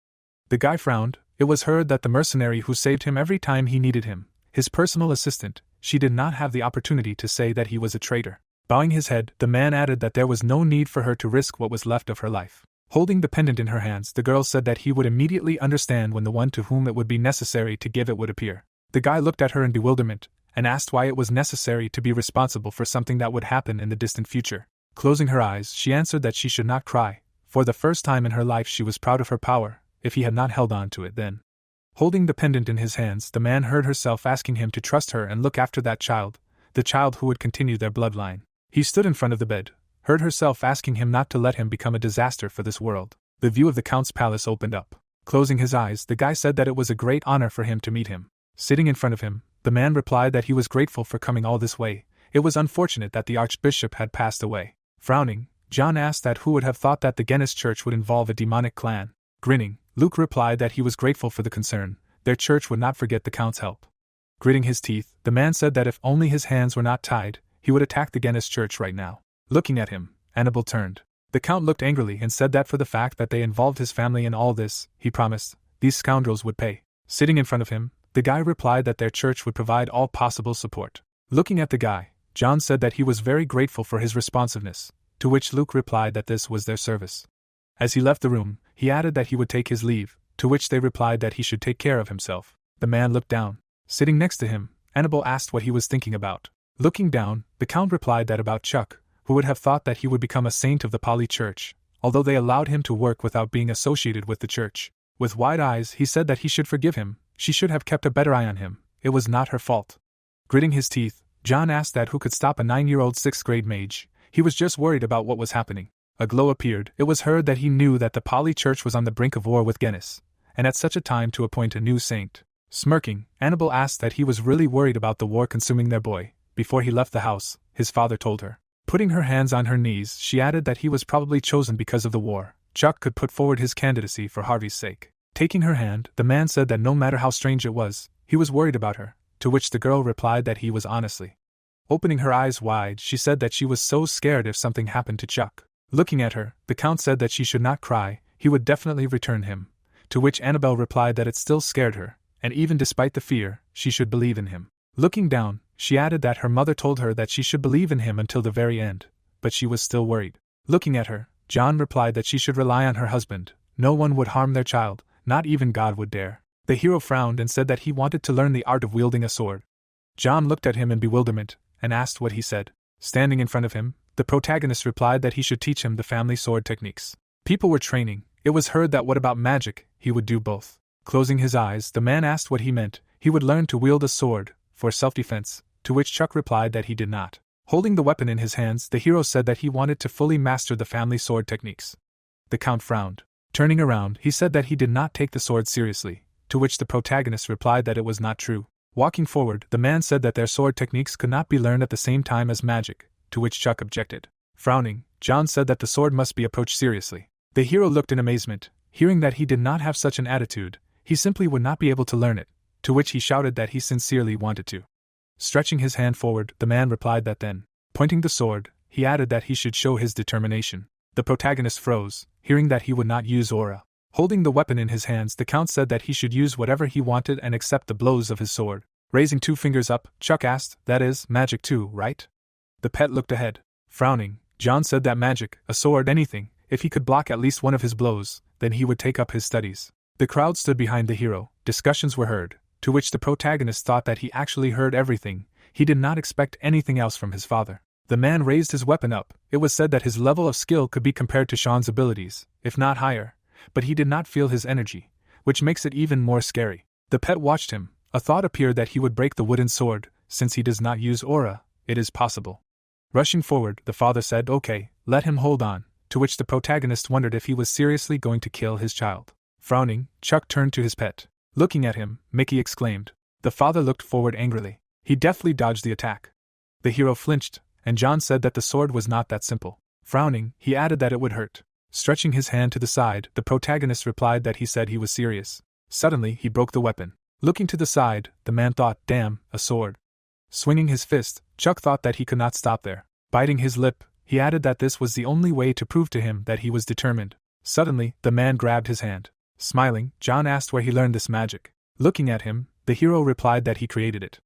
Speaker 1: The guy frowned. It was heard that the mercenary who saved him every time he needed him, his personal assistant, she did not have the opportunity to say that he was a traitor. Bowing his head, the man added that there was no need for her to risk what was left of her life. Holding the pendant in her hands, the girl said that he would immediately understand when the one to whom it would be necessary to give it would appear. The guy looked at her in bewilderment, and asked why it was necessary to be responsible for something that would happen in the distant future. Closing her eyes, she answered that she should not cry. For the first time in her life she was proud of her power, if he had not held on to it then. Holding the pendant in his hands, the man heard herself asking him to trust her and look after that child, the child who would continue their bloodline. He stood in front of the bed, heard herself asking him not to let him become a disaster for this world. The view of the Count's palace opened up. Closing his eyes, the guy said that it was a great honor for him to meet him. Sitting in front of him, the man replied that he was grateful for coming all this way. It was unfortunate that the archbishop had passed away. Frowning, John asked that who would have thought that the Guinness church would involve a demonic clan. Grinning, Luke replied that he was grateful for the concern. Their church would not forget the Count's help. Gritting his teeth, the man said that if only his hands were not tied, he would attack the Guinness church right now. Looking at him, Annabelle turned. The Count looked angrily and said that for the fact that they involved his family in all this, he promised, these scoundrels would pay. Sitting in front of him, the guy replied that their church would provide all possible support. Looking at the guy, John said that he was very grateful for his responsiveness, to which Luke replied that this was their service. As he left the room, he added that he would take his leave, to which they replied that he should take care of himself. The man looked down. Sitting next to him, Annabelle asked what he was thinking about. Looking down, the Count replied that about Chuck, who would have thought that he would become a saint of the Poly Church, although they allowed him to work without being associated with the church. With wide eyes, he said that he should forgive him. She should have kept a better eye on him. It was not her fault. Gritting his teeth, John asked that who could stop a 9-year-old 6th-grade mage. He was just worried about what was happening. A glow appeared. It was heard that he knew that the Poly Church was on the brink of war with Guinness, and at such a time to appoint a new saint. Smirking, Annabelle asked that he was really worried about the war consuming their boy. Before he left the house, his father told her. Putting her hands on her knees, she added that he was probably chosen because of the war. Chuck could put forward his candidacy for Harvey's sake. Taking her hand, the man said that no matter how strange it was, he was worried about her, to which the girl replied that he was honestly. Opening her eyes wide, she said that she was so scared if something happened to Chuck. Looking at her, the Count said that she should not cry, he would definitely return him. To which Annabelle replied that it still scared her, and even despite the fear, she should believe in him. Looking down, she added that her mother told her that she should believe in him until the very end, but she was still worried. Looking at her, John replied that she should rely on her husband, no one would harm their child, not even God would dare. The hero frowned and said that he wanted to learn the art of wielding a sword. John looked at him in bewilderment, and asked what he said. Standing in front of him, the protagonist replied that he should teach him the family sword techniques. People were training, it was heard that what about magic, he would do both. Closing his eyes, the man asked what he meant, he would learn to wield a sword, for self-defense, to which Chuck replied that he did not. Holding the weapon in his hands, the hero said that he wanted to fully master the family sword techniques. The Count frowned. Turning around, he said that he did not take the sword seriously, to which the protagonist replied that it was not true. Walking forward, the man said that their sword techniques could not be learned at the same time as magic, to which Chuck objected. Frowning, John said that the sword must be approached seriously. The hero looked in amazement, hearing that he did not have such an attitude, he simply would not be able to learn it, to which he shouted that he sincerely wanted to. Stretching his hand forward, the man replied that then, pointing the sword, he added that he should show his determination. The protagonist froze, hearing that he would not use aura. Holding the weapon in his hands, the Count said that he should use whatever he wanted and accept the blows of his sword. Raising 2 fingers up, Chuck asked, that is, magic too, right? The pet looked ahead. Frowning, John said that magic, a sword, anything, if he could block at least one of his blows, then he would take up his studies. The crowd stood behind the hero, discussions were heard, to which the protagonist thought that he actually heard everything, he did not expect anything else from his father. The man raised his weapon up, it was said that his level of skill could be compared to Sean's abilities, if not higher, but he did not feel his energy, which makes it even more scary. The pet watched him, a thought appeared that he would break the wooden sword, since he does not use aura, it is possible. Rushing forward, the father said, okay, let him hold on, to which the protagonist wondered if he was seriously going to kill his child. Frowning, Chuck turned to his pet. Looking at him, Mickey exclaimed. The father looked forward angrily. He deftly dodged the attack. The hero flinched, and John said that the sword was not that simple. Frowning, he added that it would hurt. Stretching his hand to the side, the protagonist replied that he said he was serious. Suddenly, he broke the weapon. Looking to the side, the man thought, damn, a sword. Swinging his fist, Chuck thought that he could not stop there. Biting his lip, he added that this was the only way to prove to him that he was determined. Suddenly, the man grabbed his hand. Smiling, John asked where he learned this magic. Looking at him, the hero replied that he created it.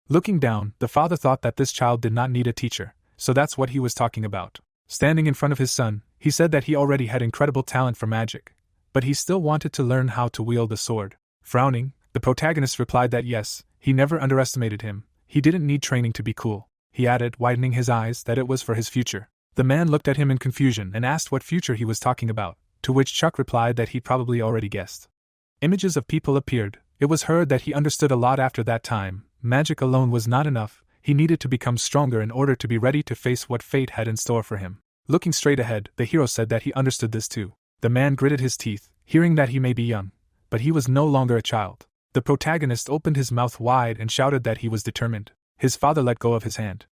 Speaker 1: Looking down, the father thought that this child did not need a teacher, so that's what he was talking about. Standing in front of his son, he said that he already had incredible talent for magic, but he still wanted to learn how to wield a sword. Frowning, the protagonist replied that yes, he never underestimated him, he didn't need training to be cool. He added, widening his eyes, that it was for his future. The man looked at him in confusion and asked what future he was talking about, to which Chuck replied that he probably already guessed. Images of people appeared, it was heard that he understood a lot after that time, magic alone was not enough, he needed to become stronger in order to be ready to face what fate had in store for him. Looking straight ahead, the hero said that he understood this too. The man gritted his teeth, hearing that he may be young, but he was no longer a child. The protagonist opened his mouth wide and shouted that he was determined. His father let go of his hand.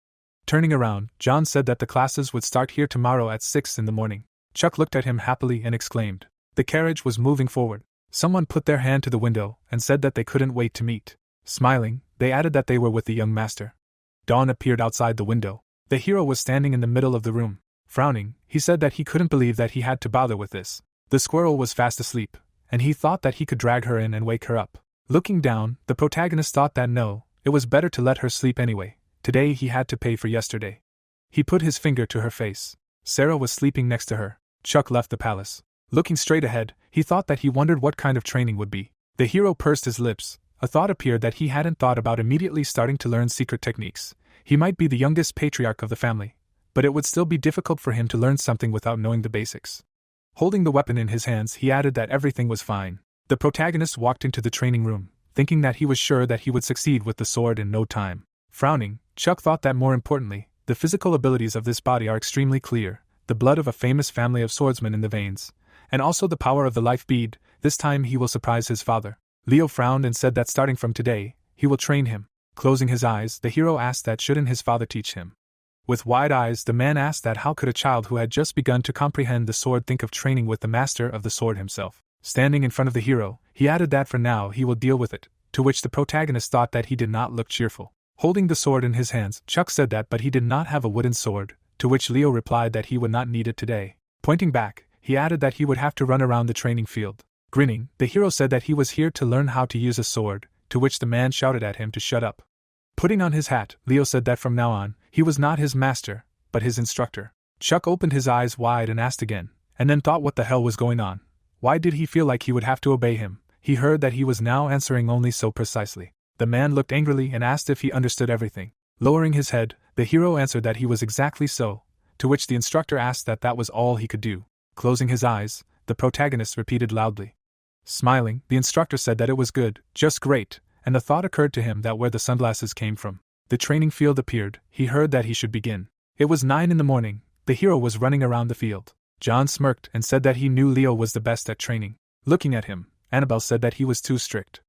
Speaker 1: Turning around, John said that the classes would start here tomorrow at 6 in the morning. Chuck looked at him happily and exclaimed. The carriage was moving forward. Someone put their hand to the window and said that they couldn't wait to meet. Smiling, they added that they were with the young master. Dawn appeared outside the window. The hero was standing in the middle of the room. Frowning, he said that he couldn't believe that he had to bother with this. The squirrel was fast asleep, and he thought that he could drag her in and wake her up. Looking down, the protagonist thought that no, it was better to let her sleep anyway. Today he had to pay for yesterday. He put his finger to her face. Sarah was sleeping next to her. Chuck left the palace. Looking straight ahead, he thought that he wondered what kind of training would be. The hero pursed his lips. A thought appeared that he hadn't thought about immediately starting to learn secret techniques. He might be the youngest patriarch of the family, but it would still be difficult for him to learn something without knowing the basics. Holding the weapon in his hands, he added that everything was fine. The protagonist walked into the training room, thinking that he was sure that he would succeed with the sword in no time. Frowning, Chuck thought that more importantly, the physical abilities of this body are extremely clear, the blood of a famous family of swordsmen in the veins, and also the power of the life bead. This time he will surprise his father. Leo frowned and said that starting from today, he will train him. Closing his eyes, the hero asked that shouldn't his father teach him. With wide eyes, the man asked that how could a child who had just begun to comprehend the sword think of training with the master of the sword himself. Standing in front of the hero, he added that for now he will deal with it, to which the protagonist thought that he did not look cheerful. Holding the sword in his hands, Chuck said that but he did not have a wooden sword, to which Leo replied that he would not need it today. Pointing back, he added that he would have to run around the training field. Grinning, the hero said that he was here to learn how to use a sword, to which the man shouted at him to shut up. Putting on his hat, Leo said that from now on, he was not his master, but his instructor. Chuck opened his eyes wide and asked again, and then thought what the hell was going on. Why did he feel like he would have to obey him? He heard that he was now answering only so precisely. The man looked angrily and asked if he understood everything. Lowering his head, the hero answered that he was exactly so, to which the instructor asked that that was all he could do. Closing his eyes, the protagonist repeated loudly. Smiling, the instructor said that it was good, just great, and the thought occurred to him that where the sunglasses came from. The training field appeared. He heard that he should begin. It was 9 in the morning. The hero was running around the field. John smirked and said that he knew Leo was the best at training. Looking at him, Annabelle said that he was too strict.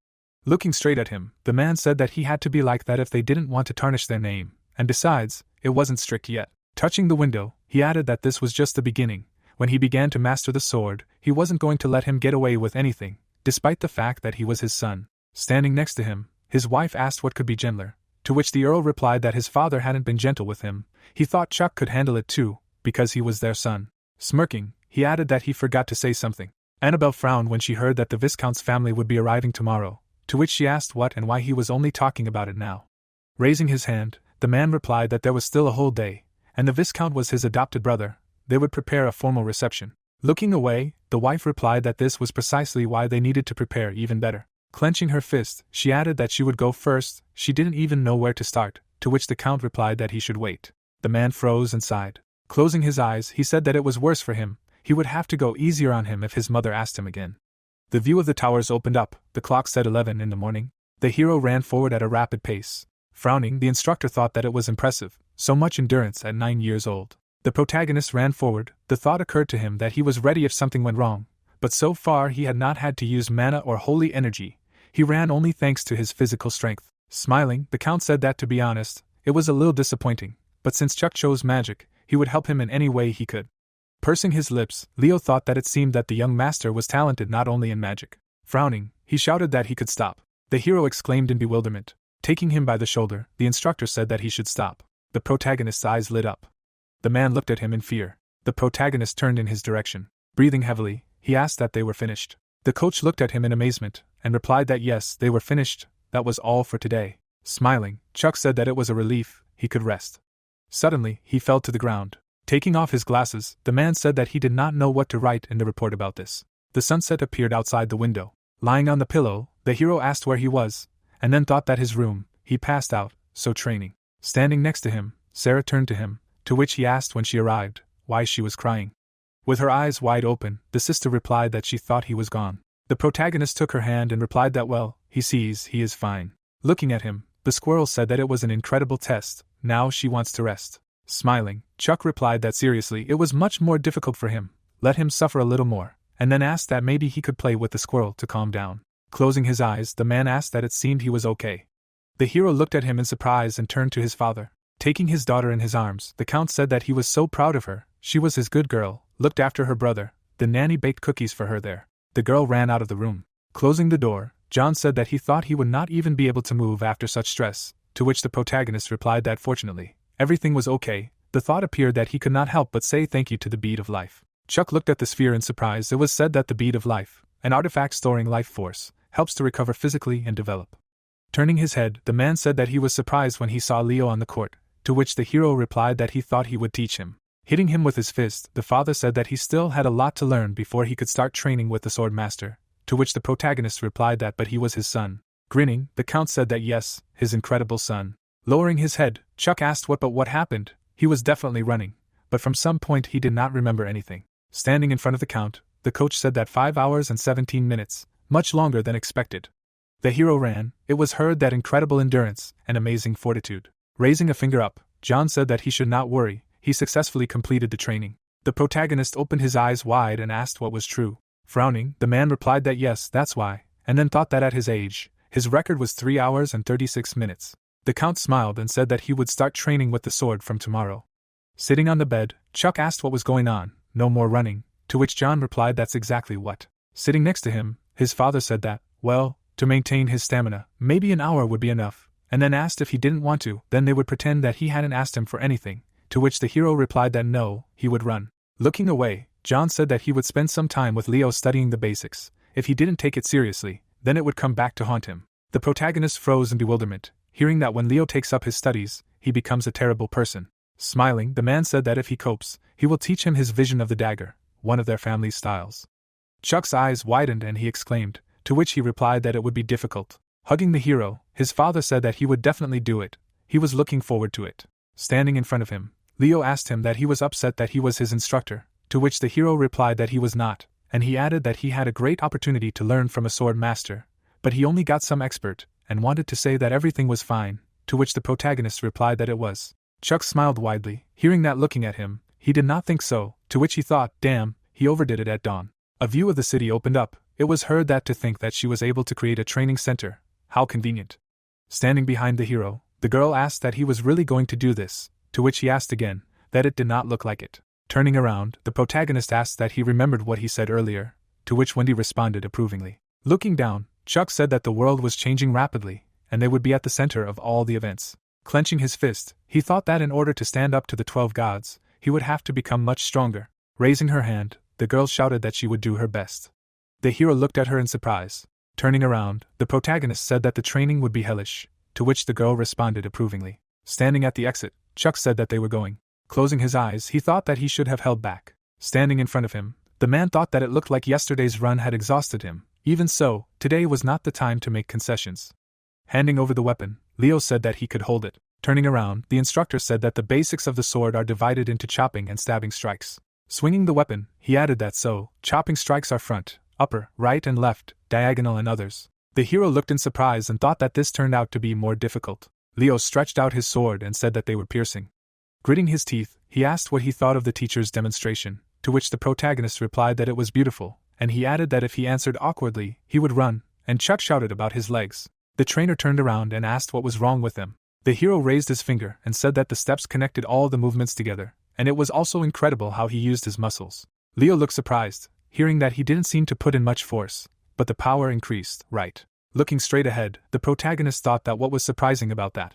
Speaker 1: Looking straight at him, the man said that he had to be like that if they didn't want to tarnish their name, and besides, it wasn't strict yet. Touching the window, he added that this was just the beginning. When he began to master the sword, he wasn't going to let him get away with anything, despite the fact that he was his son. Standing next to him, his wife asked what could be gentler, to which the Earl replied that his father hadn't been gentle with him. He thought Chuck could handle it too, because he was their son. Smirking, he added that he forgot to say something. Annabelle frowned when she heard that the Viscount's family would be arriving tomorrow, to which she asked what and why he was only talking about it now. Raising his hand, the man replied that there was still a whole day, and the Viscount was his adopted brother. They would prepare a formal reception. Looking away, the wife replied that this was precisely why they needed to prepare even better. Clenching her fist, she added that she would go first. She didn't even know where to start, to which the Count replied that he should wait. The man froze and sighed. Closing his eyes, he said that it was worse for him. He would have to go easier on him if his mother asked him again. The view of the towers opened up. The clock said 11 in the morning. The hero ran forward at a rapid pace. Frowning, the instructor thought that it was impressive, so much endurance at 9 years old. The protagonist ran forward. The thought occurred to him that he was ready if something went wrong, but so far he had not had to use mana or holy energy. He ran only thanks to his physical strength. Smiling, the Count said that to be honest, it was a little disappointing, but since Chuck chose magic, he would help him in any way he could. Pursing his lips, Leo thought that it seemed that the young master was talented not only in magic. Frowning, he shouted that he could stop. The hero exclaimed in bewilderment. Taking him by the shoulder, the instructor said that he should stop. The protagonist's eyes lit up. The man looked at him in fear. The protagonist turned in his direction. Breathing heavily, he asked that they were finished. The coach looked at him in amazement, and replied that yes, they were finished, that was all for today. Smiling, Chuck said that it was a relief, he could rest. Suddenly, he fell to the ground. Taking off his glasses, the man said that he did not know what to write in the report about this. The sunset appeared outside the window. Lying on the pillow, the hero asked where he was, and then thought that his room. He passed out, so training. Standing next to him, Sarah turned to him, to which he asked when she arrived, why she was crying. With her eyes wide open, the sister replied that she thought he was gone. The protagonist took her hand and replied that well, he sees he is fine. Looking at him, the squirrel said that it was an incredible test, now she wants to rest. Smiling, Chuck replied that seriously it was much more difficult for him, let him suffer a little more, and then asked that maybe he could play with the squirrel to calm down. Closing his eyes, the man asked that it seemed he was okay. The hero looked at him in surprise and turned to his father. Taking his daughter in his arms, the Count said that he was so proud of her, she was his good girl, looked after her brother, the nanny baked cookies for her there. The girl ran out of the room. Closing the door, John said that he thought he would not even be able to move after such stress, to which the protagonist replied that fortunately, everything was okay. The thought appeared that he could not help but say thank you to the bead of life. Chuck looked at the sphere in surprise. It was said that the bead of life, an artifact storing life force, helps to recover physically and develop. Turning his head, the man said that he was surprised when he saw Leo on the court, to which the hero replied that he thought he would teach him. Hitting him with his fist, the father said that he still had a lot to learn before he could start training with the sword master, to which the protagonist replied that but he was his son. Grinning, the Count said that yes, his incredible son. Lowering his head, Chuck asked what happened. He was definitely running, but from some point he did not remember anything. Standing in front of the Count, the coach said that 5 hours and 17 minutes, much longer than expected. The hero ran. It was heard that incredible endurance and amazing fortitude. Raising a finger up, John said that he should not worry, he successfully completed the training. The protagonist opened his eyes wide and asked what was true. Frowning, the man replied that yes, that's why, and then thought that at his age, his record was 3 hours and 36 minutes. The Count smiled and said that he would start training with the sword from tomorrow. Sitting on the bed, Chuck asked what was going on. No more running, to which John replied that's exactly what. Sitting next to him, his father said that, well, to maintain his stamina, maybe an hour would be enough, and then asked if he didn't want to, then they would pretend that he hadn't asked him for anything, to which the hero replied that no, he would run. Looking away, John said that he would spend some time with Leo studying the basics. If he didn't take it seriously, then it would come back to haunt him. The protagonist froze in bewilderment, hearing that when Leo takes up his studies, he becomes a terrible person. Smiling, the man said that if he copes, he will teach him his vision of the dagger, one of their family's styles. Chuck's eyes widened and he exclaimed, to which he replied that it would be difficult. Hugging the hero, his father said that he would definitely do it. He was looking forward to it. Standing in front of him, Leo asked him that he was upset that he was his instructor, to which the hero replied that he was not, and he added that he had a great opportunity to learn from a sword master, but he only got some expert, and wanted to say that everything was fine, to which the protagonist replied that it was. Chuck smiled widely, hearing that looking at him, he did not think so, to which he thought, damn, he overdid it at dawn. A view of the city opened up. It was heard that to think that she was able to create a training center. How convenient. Standing behind the hero, the girl asked that he was really going to do this, to which he asked again, that it did not look like it. Turning around, the protagonist asked that he remembered what he said earlier, to which Wendy responded approvingly. Looking down, Chuck said that the world was changing rapidly, and they would be at the center of all the events. Clenching his fist, he thought that in order to stand up to the 12 gods, he would have to become much stronger. Raising her hand, the girl shouted that she would do her best. The hero looked at her in surprise. Turning around, the protagonist said that the training would be hellish, to which the girl responded approvingly. Standing at the exit, Chuck said that they were going. Closing his eyes, he thought that he should have held back. Standing in front of him, the man thought that it looked like yesterday's run had exhausted him. Even so, today was not the time to make concessions. Handing over the weapon, Leo said that he could hold it. Turning around, the instructor said that the basics of the sword are divided into chopping and stabbing strikes. Swinging the weapon, he added that chopping strikes are front, upper, right and left, diagonal and others. The hero looked in surprise and thought that this turned out to be more difficult. Leo stretched out his sword and said that they were piercing. Gritting his teeth, he asked what he thought of the teacher's demonstration, to which the protagonist replied that it was beautiful, and he added that if he answered awkwardly, he would run, and Chuck shouted about his legs. The trainer turned around and asked what was wrong with them. The hero raised his finger and said that the steps connected all the movements together, and it was also incredible how he used his muscles. Leo looked surprised, hearing that he didn't seem to put in much force, but the power increased, right? Looking straight ahead, the protagonist thought that what was surprising about that.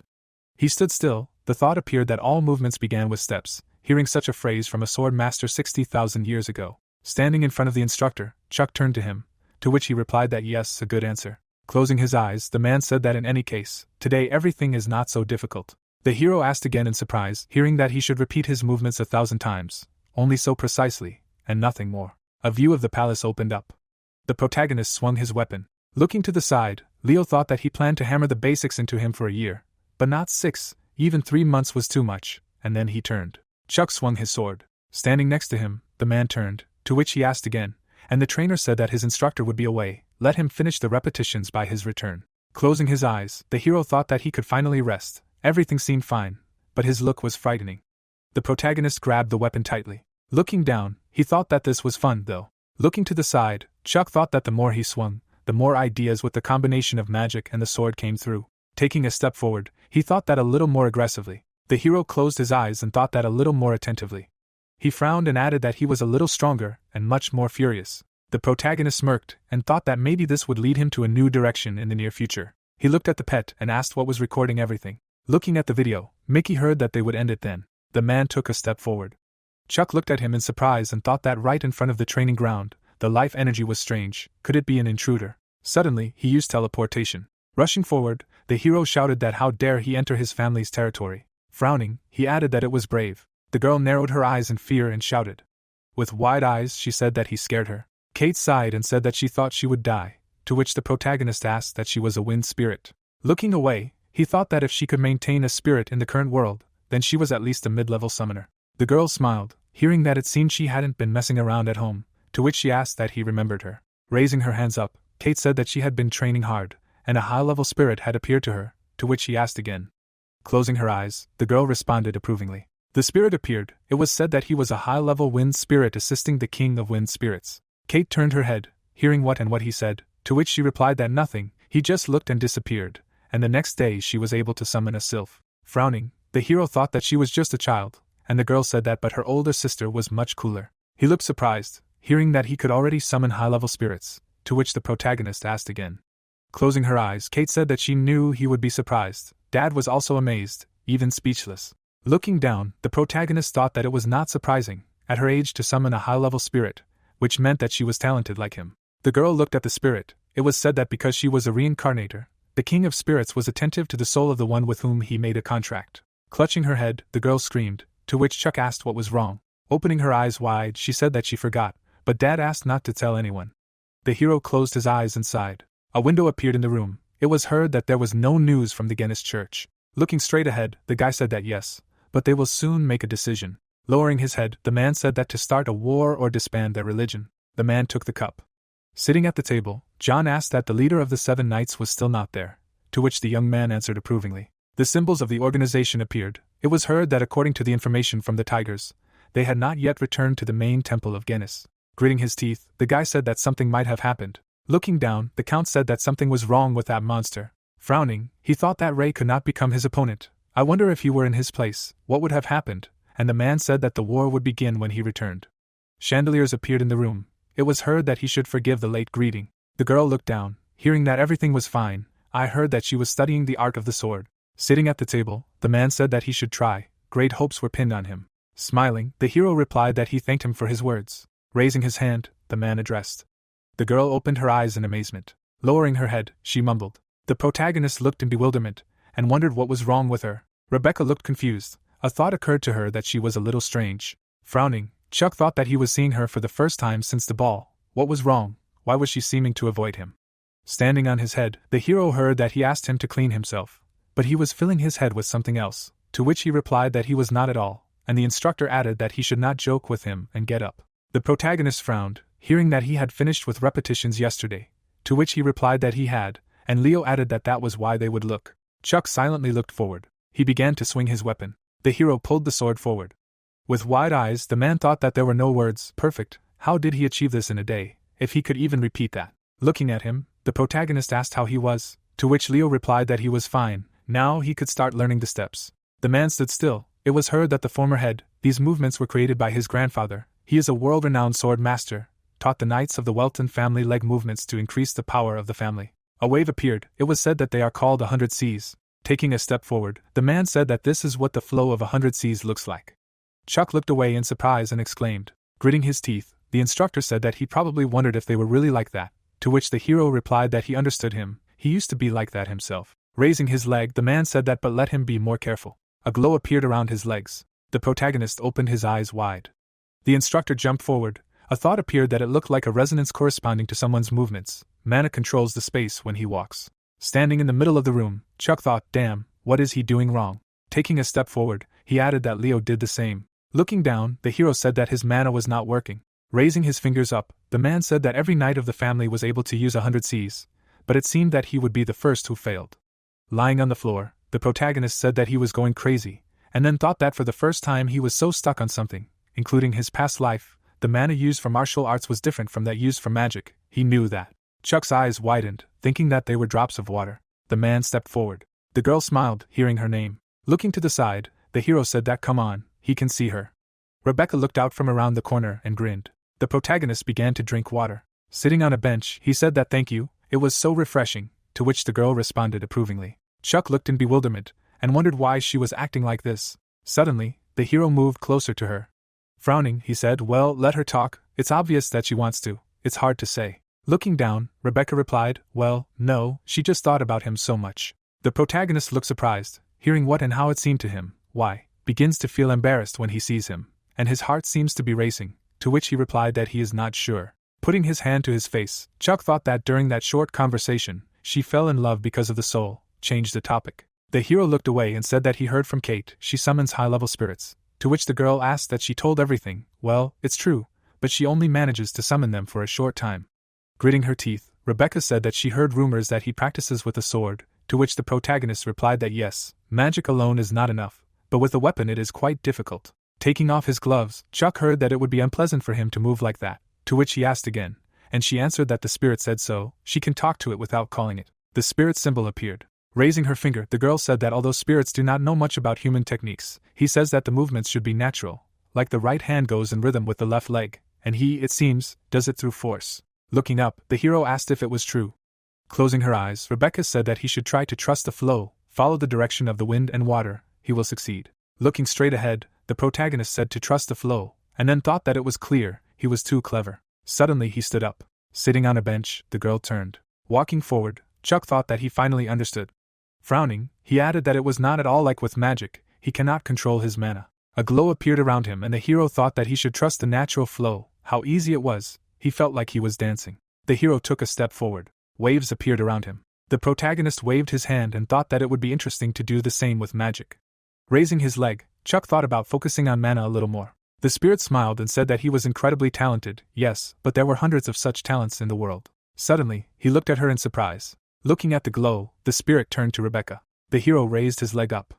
Speaker 1: He stood still. The thought appeared that all movements began with steps, hearing such a phrase from a sword master 60,000 years ago. Standing in front of the instructor, Chuck turned to him, to which he replied that yes, a good answer. Closing his eyes, the man said that in any case, today everything is not so difficult. The hero asked again in surprise, hearing that he should repeat his movements 1,000 times, only so precisely, and nothing more. A view of the palace opened up. The protagonist swung his weapon. Looking to the side, Leo thought that he planned to hammer the basics into him for a year, but not 6, even 3 months was too much, and then he turned. Chuck swung his sword. Standing next to him, the man turned, to which he asked again, and the trainer said that his instructor would be away, let him finish the repetitions by his return. Closing his eyes, the hero thought that he could finally rest. Everything seemed fine, but his look was frightening. The protagonist grabbed the weapon tightly. Looking down, he thought that this was fun though. Looking to the side, Chuck thought that the more he swung, the more ideas with the combination of magic and the sword came through. Taking a step forward, he thought that a little more aggressively. The hero closed his eyes and thought that a little more attentively. He frowned and added that he was a little stronger and much more furious. The protagonist smirked and thought that maybe this would lead him to a new direction in the near future. He looked at the pet and asked what was recording everything. Looking at the video, Mickey heard that they would end it then. The man took a step forward. Chuck looked at him in surprise and thought that right in front of the training ground, the life energy was strange. Could it be an intruder? Suddenly, he used teleportation. Rushing forward, the hero shouted that how dare he enter his family's territory. Frowning, he added that it was brave. The girl narrowed her eyes in fear and shouted. With wide eyes, she said that he scared her. Kate sighed and said that she thought she would die, to which the protagonist asked that she was a wind spirit. Looking away, he thought that if she could maintain a spirit in the current world, then she was at least a mid-level summoner. The girl smiled, hearing that it seemed she hadn't been messing around at home, to which she asked that he remembered her. Raising her hands up, Kate said that she had been training hard, and a high-level spirit had appeared to her, to which he asked again. Closing her eyes, the girl responded approvingly. The spirit appeared. It was said that he was a high-level wind spirit assisting the king of wind spirits. Kate turned her head, hearing what he said, to which she replied that nothing, he just looked and disappeared, and the next day she was able to summon a sylph. Frowning, the hero thought that she was just a child, and the girl said that but her older sister was much cooler. He looked surprised, hearing that he could already summon high-level spirits, to which the protagonist asked again. Closing her eyes, Kate said that she knew he would be surprised. Dad was also amazed, even speechless. Looking down, the protagonist thought that it was not surprising, at her age to summon a high-level spirit, which meant that she was talented like him. The girl looked at the spirit. It was said that because she was a reincarnator, the king of spirits was attentive to the soul of the one with whom he made a contract. Clutching her head, the girl screamed, to which Chuck asked what was wrong. Opening her eyes wide, she said that she forgot, but Dad asked not to tell anyone. The hero closed his eyes and sighed. A window appeared in the room. It was heard that there was no news from the Genist church. Looking straight ahead, the guy said that yes, but they will soon make a decision. Lowering his head, the man said that to start a war or disband their religion. The man took the cup. Sitting at the table, John asked that the leader of the 7 knights was still not there, to which the young man answered approvingly. The symbols of the organization appeared. It was heard that according to the information from the tigers, they had not yet returned to the main temple of Genist. Gritting his teeth, the guy said that something might have happened. Looking down, the count said that something was wrong with that monster. Frowning, he thought that Ray could not become his opponent. I wonder if he were in his place, what would have happened? And the man said that the war would begin when he returned. Chandeliers appeared in the room. It was heard that he should forgive the late greeting. The girl looked down, hearing that everything was fine. I heard that she was studying the art of the sword. Sitting at the table, the man said that he should try. Great hopes were pinned on him. Smiling, the hero replied that he thanked him for his words. Raising his hand, the man addressed. The girl opened her eyes in amazement. Lowering her head, she mumbled. The protagonist looked in bewilderment, and wondered what was wrong with her. Rebecca looked confused. A thought occurred to her that she was a little strange. Frowning, Chuck thought that he was seeing her for the first time since the ball. What was wrong? Why was she seeming to avoid him? Standing on his head, the hero heard that he asked him to clean himself. But he was filling his head with something else, to which he replied that he was not at all, and the instructor added that he should not joke with him and get up. The protagonist frowned, hearing that he had finished with repetitions yesterday, to which he replied that he had, and Leo added that that was why they would look. Chuck silently looked forward. He began to swing his weapon. The hero pulled the sword forward. With wide eyes, the man thought that there were no words. Perfect. How did he achieve this in a day, if he could even repeat that? Looking at him, the protagonist asked how he was, to which Leo replied that he was fine. Now he could start learning the steps. The man stood still. It was heard that the former head, these movements were created by his grandfather. He is a world-renowned sword master, taught the knights of the Welton family leg movements to increase the power of the family. A wave appeared. It was said that they are called 100 Cs. Taking a step forward, the man said that this is what the flow of 100 Cs looks like. Chuck looked away in surprise and exclaimed. Gritting his teeth, the instructor said that he probably wondered if they were really like that, to which the hero replied that he understood him. He used to be like that himself. Raising his leg, the man said that but let him be more careful. A glow appeared around his legs. The protagonist opened his eyes wide. The instructor jumped forward. A thought appeared that it looked like a resonance corresponding to someone's movements. Mana controls the space when he walks. Standing in the middle of the room, Chuck thought, damn, what is he doing wrong? Taking a step forward, he added that Leo did the same. Looking down, the hero said that his mana was not working. Raising his fingers up, the man said that every knight of the family was able to use 100 Cs, but it seemed that he would be the first who failed. Lying on the floor, the protagonist said that he was going crazy, and then thought that for the first time he was so stuck on something, including his past life. The mana used for martial arts was different from that used for magic. He knew that. Chuck's eyes widened, thinking that they were drops of water. The man stepped forward. The girl smiled, hearing her name. Looking to the side, the hero said that come on, he can see her. Rebecca looked out from around the corner and grinned. The protagonist began to drink water. Sitting on a bench, he said that thank you, it was so refreshing, to which the girl responded approvingly. Chuck looked in bewilderment, and wondered why she was acting like this. Suddenly, the hero moved closer to her. Frowning, he said, well, let her talk, it's obvious that she wants to, it's hard to say. Looking down, Rebecca replied, well, no, she just thought about him so much. The protagonist looked surprised, hearing what and how it seemed to him. Why? Begins to feel embarrassed when he sees him, and his heart seems to be racing, to which he replied that he is not sure. Putting his hand to his face, Chuck thought that during that short conversation, she fell in love because of the soul. Changed the topic. The hero looked away and said that he heard from Kate she summons high-level spirits, to which the girl asked that she told everything. Well, it's true, but she only manages to summon them for a short time. Gritting her teeth, Rebecca said that she heard rumors that he practices with a sword, to which the protagonist replied that yes, magic alone is not enough, but with a weapon it is quite difficult. Taking off his gloves, Chuck heard that it would be unpleasant for him to move like that, to which he asked again, and she answered that the spirit said so, she can talk to it without calling it. The spirit symbol appeared. Raising her finger, the girl said that although spirits do not know much about human techniques, he says that the movements should be natural, like the right hand goes in rhythm with the left leg, and he, it seems, does it through force. Looking up, the hero asked if it was true. Closing her eyes, Rebecca said that he should try to trust the flow, follow the direction of the wind and water, he will succeed. Looking straight ahead, the protagonist said to trust the flow, and then thought that it was clear he was too clever. Suddenly he stood up. Sitting on a bench, the girl turned. Walking forward, Chuck thought that he finally understood. Frowning, he added that it was not at all like with magic, he cannot control his mana. A glow appeared around him and the hero thought that he should trust the natural flow. How easy it was, he felt like he was dancing. The hero took a step forward. Waves appeared around him. The protagonist waved his hand and thought that it would be interesting to do the same with magic. Raising his leg, Chuck thought about focusing on mana a little more. The spirit smiled and said that he was incredibly talented, yes, but there were hundreds of such talents in the world. Suddenly, he looked at her in surprise. Looking at the glow, the spirit turned to Rebecca. The hero raised his leg up.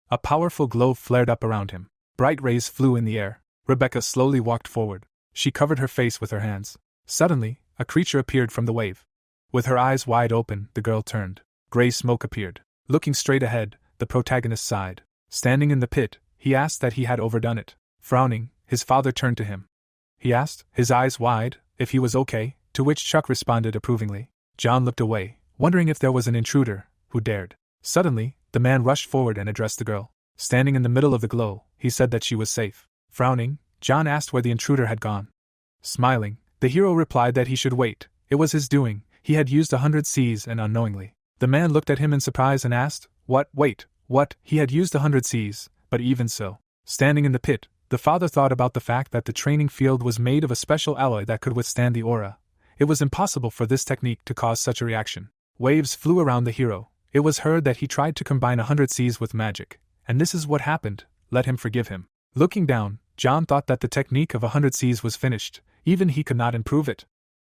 Speaker 1: A powerful glow flared up around him. Bright rays flew in the air. Rebecca slowly walked forward. She covered her face with her hands. Suddenly, a creature appeared from the wave. With her eyes wide open, the girl turned. Gray smoke appeared. Looking straight ahead, the protagonist sighed. Standing in the pit, he asked that he had overdone it. Frowning, his father turned to him. He asked, his eyes wide, if he was okay, to which Chuck responded approvingly. John looked away, wondering if there was an intruder who dared. Suddenly, the man rushed forward and addressed the girl. Standing in the middle of the glow, he said that she was safe. Frowning, John asked where the intruder had gone. Smiling, the hero replied that he should wait. It was his doing. He had used 100 Cs and unknowingly. The man looked at him in surprise and asked, "What? Wait, what?" He had used 100 Cs, but even so. Standing in the pit, the father thought about the fact that the training field was made of a special alloy that could withstand the aura. It was impossible for this technique to cause such a reaction. Waves flew around the hero. It was heard that he tried to combine 100 Cs with magic, and this is what happened. Let him forgive him. Looking down, John thought that the technique of 100 Cs was finished. Even he could not improve it.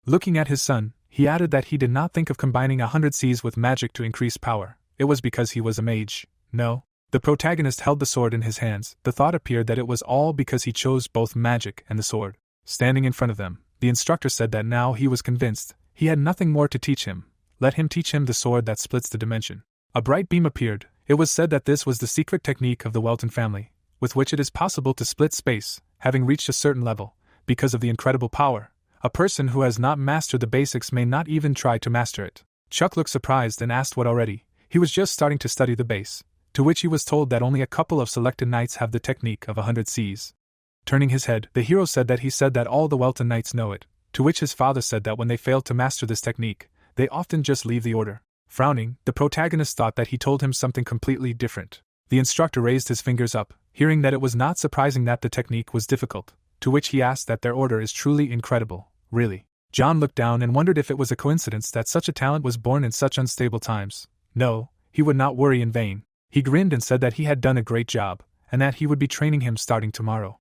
Speaker 1: Looking at his son, he added that he did not think of combining 100 Cs with magic to increase power. It was because he was a mage. No. The protagonist held the sword in his hands. The thought appeared that it was all because he chose both magic and the sword. Standing in front of them, the instructor said that now he was convinced. He had nothing more to teach him. Let him teach him the sword that splits the dimension. A bright beam appeared. It was said that this was the secret technique of the Welton family, with which it is possible to split space, having reached a certain level. Because of the incredible power, a person who has not mastered the basics may not even try to master it. Chuck looked surprised and asked what already. He was just starting to study the base, to which he was told that only a couple of selected knights have the technique of 100 Cs. Turning his head, the hero said that all the Welton knights know it, to which his father said that when they fail to master this technique, they often just leave the order. Frowning, the protagonist thought that he told him something completely different. The instructor raised his fingers up, hearing that it was not surprising that the technique was difficult, to which he asked that their order is truly incredible. Really? John looked down and wondered if it was a coincidence that such a talent was born in such unstable times. No, he would not worry in vain. He grinned and said that he had done a great job, and that he would be training him starting tomorrow.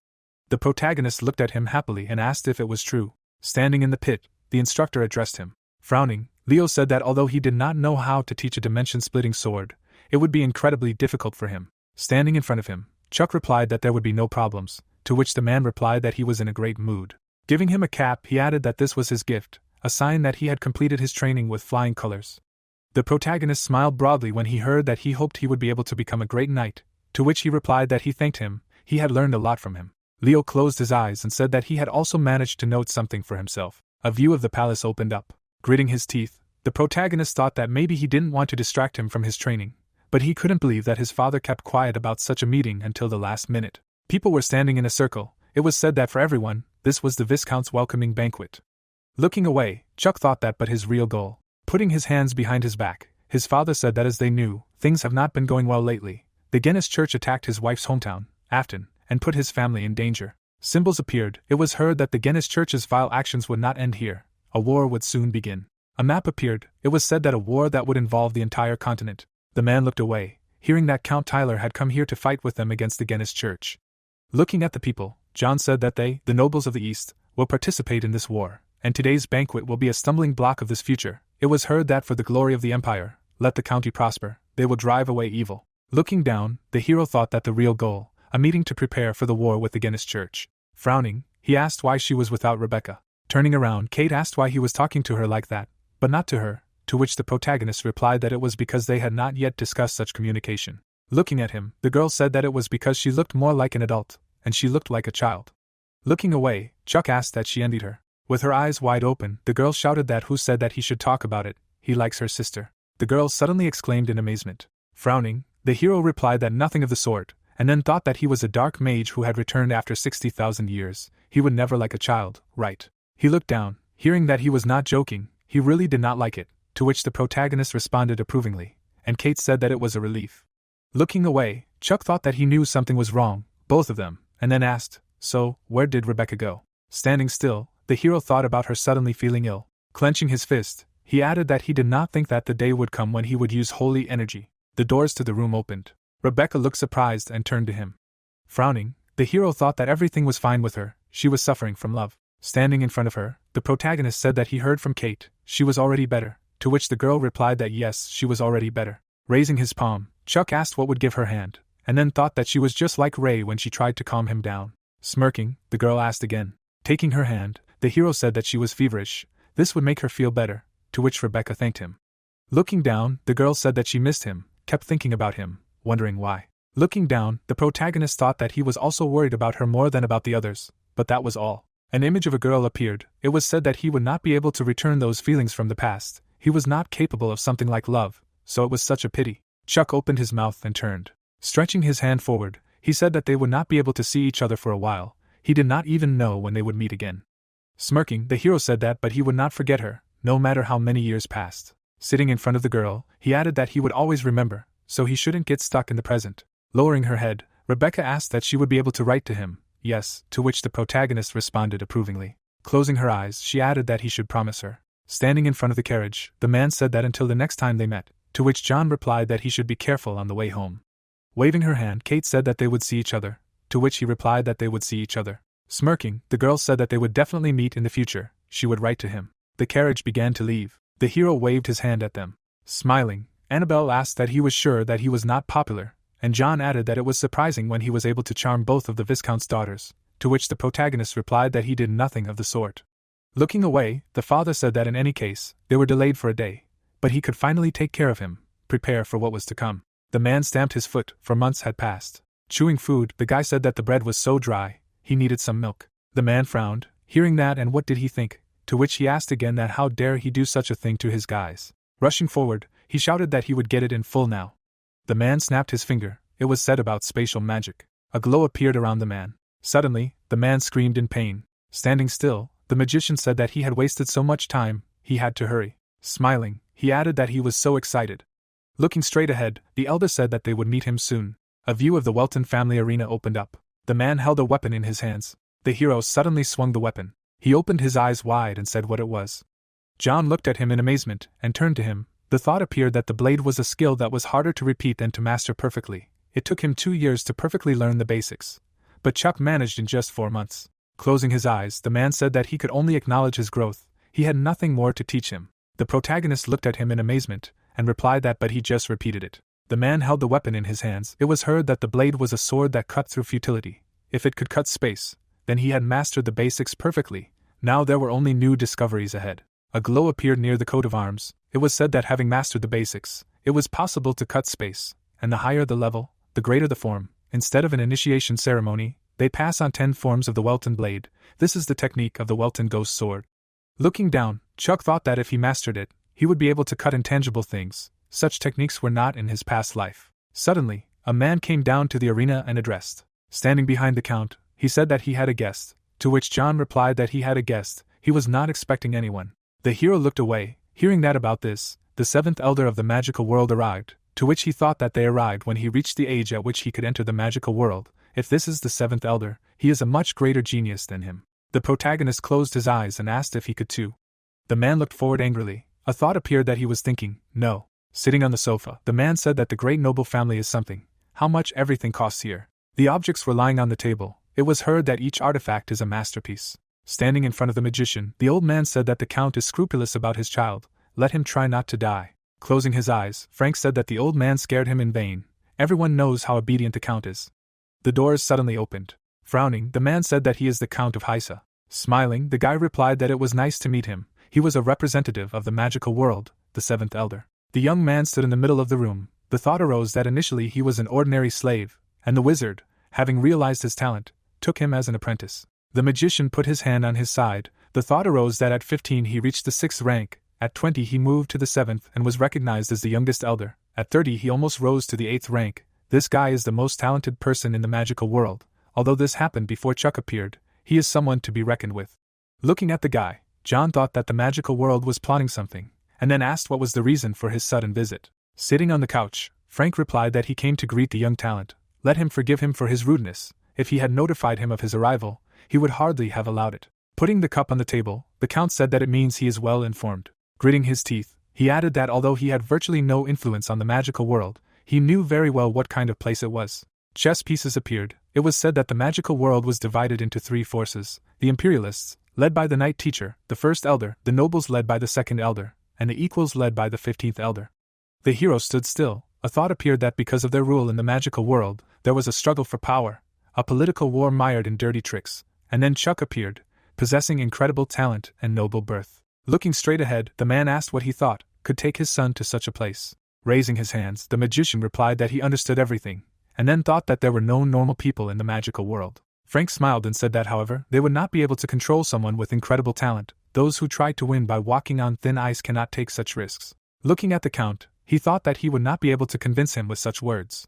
Speaker 1: The protagonist looked at him happily and asked if it was true. Standing in the pit, the instructor addressed him. Frowning, Leo said that although he did not know how to teach a dimension-splitting sword, it would be incredibly difficult for him. Standing in front of him, Chuck replied that there would be no problems, to which the man replied that he was in a great mood. Giving him a cap, he added that this was his gift, a sign that he had completed his training with flying colors. The protagonist smiled broadly when he heard that he hoped he would be able to become a great knight, to which he replied that he thanked him. He had learned a lot from him. Leo closed his eyes and said that he had also managed to note something for himself. A view of the palace opened up. Gritting his teeth, the protagonist thought that maybe he didn't want to distract him from his training, but he couldn't believe that his father kept quiet about such a meeting until the last minute. People were standing in a circle. It was said that for everyone, this was the Viscount's welcoming banquet. Looking away, Chuck thought that but his real goal. Putting his hands behind his back, his father said that as they knew, things have not been going well lately. The Guinness Church attacked his wife's hometown, Afton, and put his family in danger. Symbols appeared. It was heard that the Guinness Church's vile actions would not end here. A war would soon begin. A map appeared. It was said that a war that would involve the entire continent. The man looked away, hearing that Count Tyler had come here to fight with them against the Guinness Church. Looking at the people, John said that they, the nobles of the East, will participate in this war, and today's banquet will be a stumbling block of this future. It was heard that for the glory of the empire, let the county prosper, they will drive away evil. Looking down, the hero thought that the real goal, a meeting to prepare for the war with the Guinness Church. Frowning, he asked why she was without Rebecca. Turning around, Kate asked why he was talking to her like that, but not to her, to which the protagonist replied that it was because they had not yet discussed such communication. Looking at him, the girl said that it was because she looked more like an adult, and she looked like a child. Looking away, Chuck asked that she envied her. With her eyes wide open, the girl shouted that who said that he should talk about it, he likes her sister. The girl suddenly exclaimed in amazement. Frowning, the hero replied that nothing of the sort, and then thought that he was a dark mage who had returned after 60,000 years. He would never like a child, right? He looked down, hearing that he was not joking. He really did not like it, to which the protagonist responded approvingly, and Kate said that it was a relief. Looking away, Chuck thought that he knew something was wrong, both of them, and then asked, "So, where did Rebecca go?" Standing still, the hero thought about her suddenly feeling ill. Clenching his fist, he added that he did not think that the day would come when he would use holy energy. The doors to the room opened. Rebecca looked surprised and turned to him. Frowning, the hero thought that everything was fine with her. She was suffering from love. Standing in front of her, the protagonist said that he heard from Kate she was already better, to which the girl replied that yes, she was already better. Raising his palm, Chuck asked what would give her hand, and then thought that she was just like Ray when she tried to calm him down. Smirking, the girl asked again. Taking her hand, the hero said that she was feverish. This would make her feel better, to which Rebecca thanked him. Looking down, the girl said that she missed him, kept thinking about him, wondering why. Looking down, the protagonist thought that he was also worried about her more than about the others, but that was all. An image of a girl appeared. It was said that he would not be able to return those feelings from the past. He was not capable of something like love, so it was such a pity. Chuck opened his mouth and turned. Stretching his hand forward, he said that they would not be able to see each other for a while. He did not even know when they would meet again. Smirking, the hero said that but he would not forget her, no matter how many years passed. Sitting in front of the girl, he added that he would always remember, so he shouldn't get stuck in the present. Lowering her head, Rebecca asked that she would be able to write to him. Yes, to which the protagonist responded approvingly. Closing her eyes, she added that he should promise her. Standing in front of the carriage, the man said that until the next time they met, to which John replied that he should be careful on the way home. Waving her hand, Kate said that they would see each other, to which he replied that they would see each other. Smirking, the girl said that they would definitely meet in the future. She would write to him. The carriage began to leave. The hero waved his hand at them. Smiling, Annabelle asked that he was sure that he was not popular, and John added that it was surprising when he was able to charm both of the Viscount's daughters, to which the protagonist replied that he did nothing of the sort. Looking away, the father said that in any case, they were delayed for a day, but he could finally take care of him, prepare for what was to come. The man stamped his foot, for months had passed. Chewing food, the guy said that the bread was so dry, he needed some milk. The man frowned, hearing that, and what did he think? To which he asked again that how dare he do such a thing to his guys. Rushing forward, he shouted that he would get it in full now. The man snapped his finger. It was said about spatial magic. A glow appeared around the man. Suddenly, the man screamed in pain. Standing still, the magician said that he had wasted so much time, he had to hurry. Smiling, he added that he was so excited. Looking straight ahead, the elder said that they would meet him soon. A view of the Welton family arena opened up. The man held a weapon in his hands. The hero suddenly swung the weapon. He opened his eyes wide and said what it was. John looked at him in amazement and turned to him. The thought appeared that the blade was a skill that was harder to repeat than to master perfectly. It took him 2 years to perfectly learn the basics. But Chuck managed in just 4 months. Closing his eyes, the man said that he could only acknowledge his growth. He had nothing more to teach him. The protagonist looked at him in amazement and replied that but he just repeated it. The man held the weapon in his hands. It was heard that the blade was a sword that cut through futility. If it could cut space, then he had mastered the basics perfectly. Now there were only new discoveries ahead. A glow appeared near the coat of arms. It was said that having mastered the basics, it was possible to cut space, and the higher the level, the greater the form. Instead of an initiation ceremony, they pass on 10 forms of the Welton blade. This is the technique of the Welton ghost sword. Looking down, Chuck thought that if he mastered it, he would be able to cut intangible things. Such techniques were not in his past life. Suddenly, a man came down to the arena and addressed. Standing behind the count, he said that he had a guest, to which John replied that he had a guest. He was not expecting anyone. The hero looked away. Hearing that about this, the 7th elder of the magical world arrived, to which he thought that they arrived when he reached the age at which he could enter the magical world. If this is the 7th elder, he is a much greater genius than him. The protagonist closed his eyes and asked if he could too. The man looked forward angrily. A thought appeared that he was thinking, no. Sitting on the sofa, the man said that the great noble family is something. How much everything costs here. The objects were lying on the table. It was heard that each artifact is a masterpiece. Standing in front of the magician, the old man said that the count is scrupulous about his child. Let him try not to die. Closing his eyes, Frank said that the old man scared him in vain. Everyone knows how obedient the count is. The doors suddenly opened. Frowning, the man said that he is the Count of Hysa. Smiling, the guy replied that it was nice to meet him. He was a representative of the magical world, the 7th elder. The young man stood in the middle of the room. The thought arose that initially he was an ordinary slave, and the wizard, having realized his talent, took him as an apprentice. The magician put his hand on his side. The thought arose that at 15 he reached the 6th rank, at 20 he moved to the 7th and was recognized as the youngest elder, at 30 he almost rose to the 8th rank, this guy is the most talented person in the magical world. Although this happened before Chuck appeared, he is someone to be reckoned with. Looking at the guy, John thought that the magical world was plotting something, and then asked what was the reason for his sudden visit. Sitting on the couch, Frank replied that he came to greet the young talent. Let him forgive him for his rudeness. If he had notified him of his arrival, he would hardly have allowed it. Putting the cup on the table, the Count said that it means he is well informed. Gritting his teeth, he added that although he had virtually no influence on the magical world, he knew very well what kind of place it was. Chess pieces appeared. It was said that the magical world was divided into three forces: the Imperialists, led by the Knight Teacher, the First Elder, the Nobles led by the Second Elder, and the Equals led by the 15th Elder. The hero stood still. A thought appeared that because of their rule in the magical world, there was a struggle for power, a political war mired in dirty tricks, and then Chuck appeared, possessing incredible talent and noble birth. Looking straight ahead, the man asked what he thought could take his son to such a place. Raising his hands, the magician replied that he understood everything, and then thought that there were no normal people in the magical world. Frank smiled and said that, however, they would not be able to control someone with incredible talent. Those who try to win by walking on thin ice cannot take such risks. Looking at the Count, he thought that he would not be able to convince him with such words.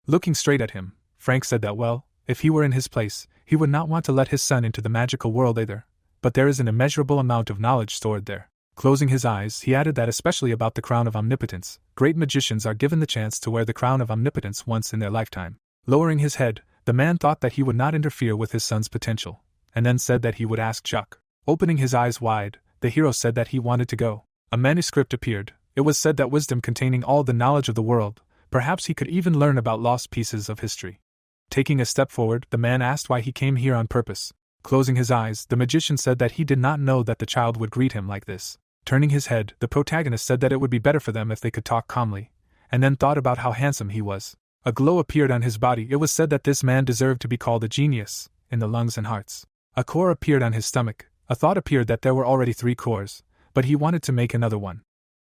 Speaker 1: Looking straight at him, Frank said that, well, if he were in his place, he would not want to let his son into the magical world either, but there is an immeasurable amount of knowledge stored there. Closing his eyes, he added that especially about the crown of omnipotence, great magicians are given the chance to wear the crown of omnipotence once in their lifetime. Lowering his head, the man thought that he would not interfere with his son's potential, and then said that he would ask Chuck. Opening his eyes wide, the hero said that he wanted to go. A manuscript appeared. It was said that wisdom containing all the knowledge of the world, perhaps he could even learn about lost pieces of history. Taking a step forward, the man asked why he came here on purpose. Closing his eyes, the magician said that he did not know that the child would greet him like this. Turning his head, the protagonist said that it would be better for them if they could talk calmly, and then thought about how handsome he was. A glow appeared on his body. It was said that this man deserved to be called a genius, in the lungs and hearts. A core appeared on his stomach. A thought appeared that there were already 3 cores, but he wanted to make another one.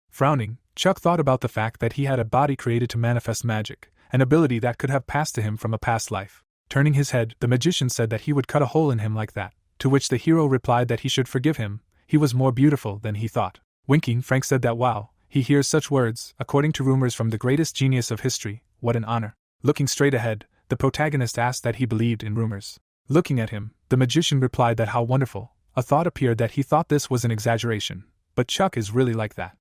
Speaker 1: Frowning, Chuck thought about the fact that he had a body created to manifest magic, an ability that could have passed to him from a past life. Turning his head, the magician said that he would cut a hole in him like that, to which the hero replied that he should forgive him. He was more beautiful than he thought. Winking, Frank said that wow, he hears such words, according to rumors from the greatest genius of history, what an honor. Looking straight ahead, the protagonist asked that he believed in rumors. Looking at him, the magician replied that how wonderful. A thought appeared that he thought this was an exaggeration, but Chuck is really like that.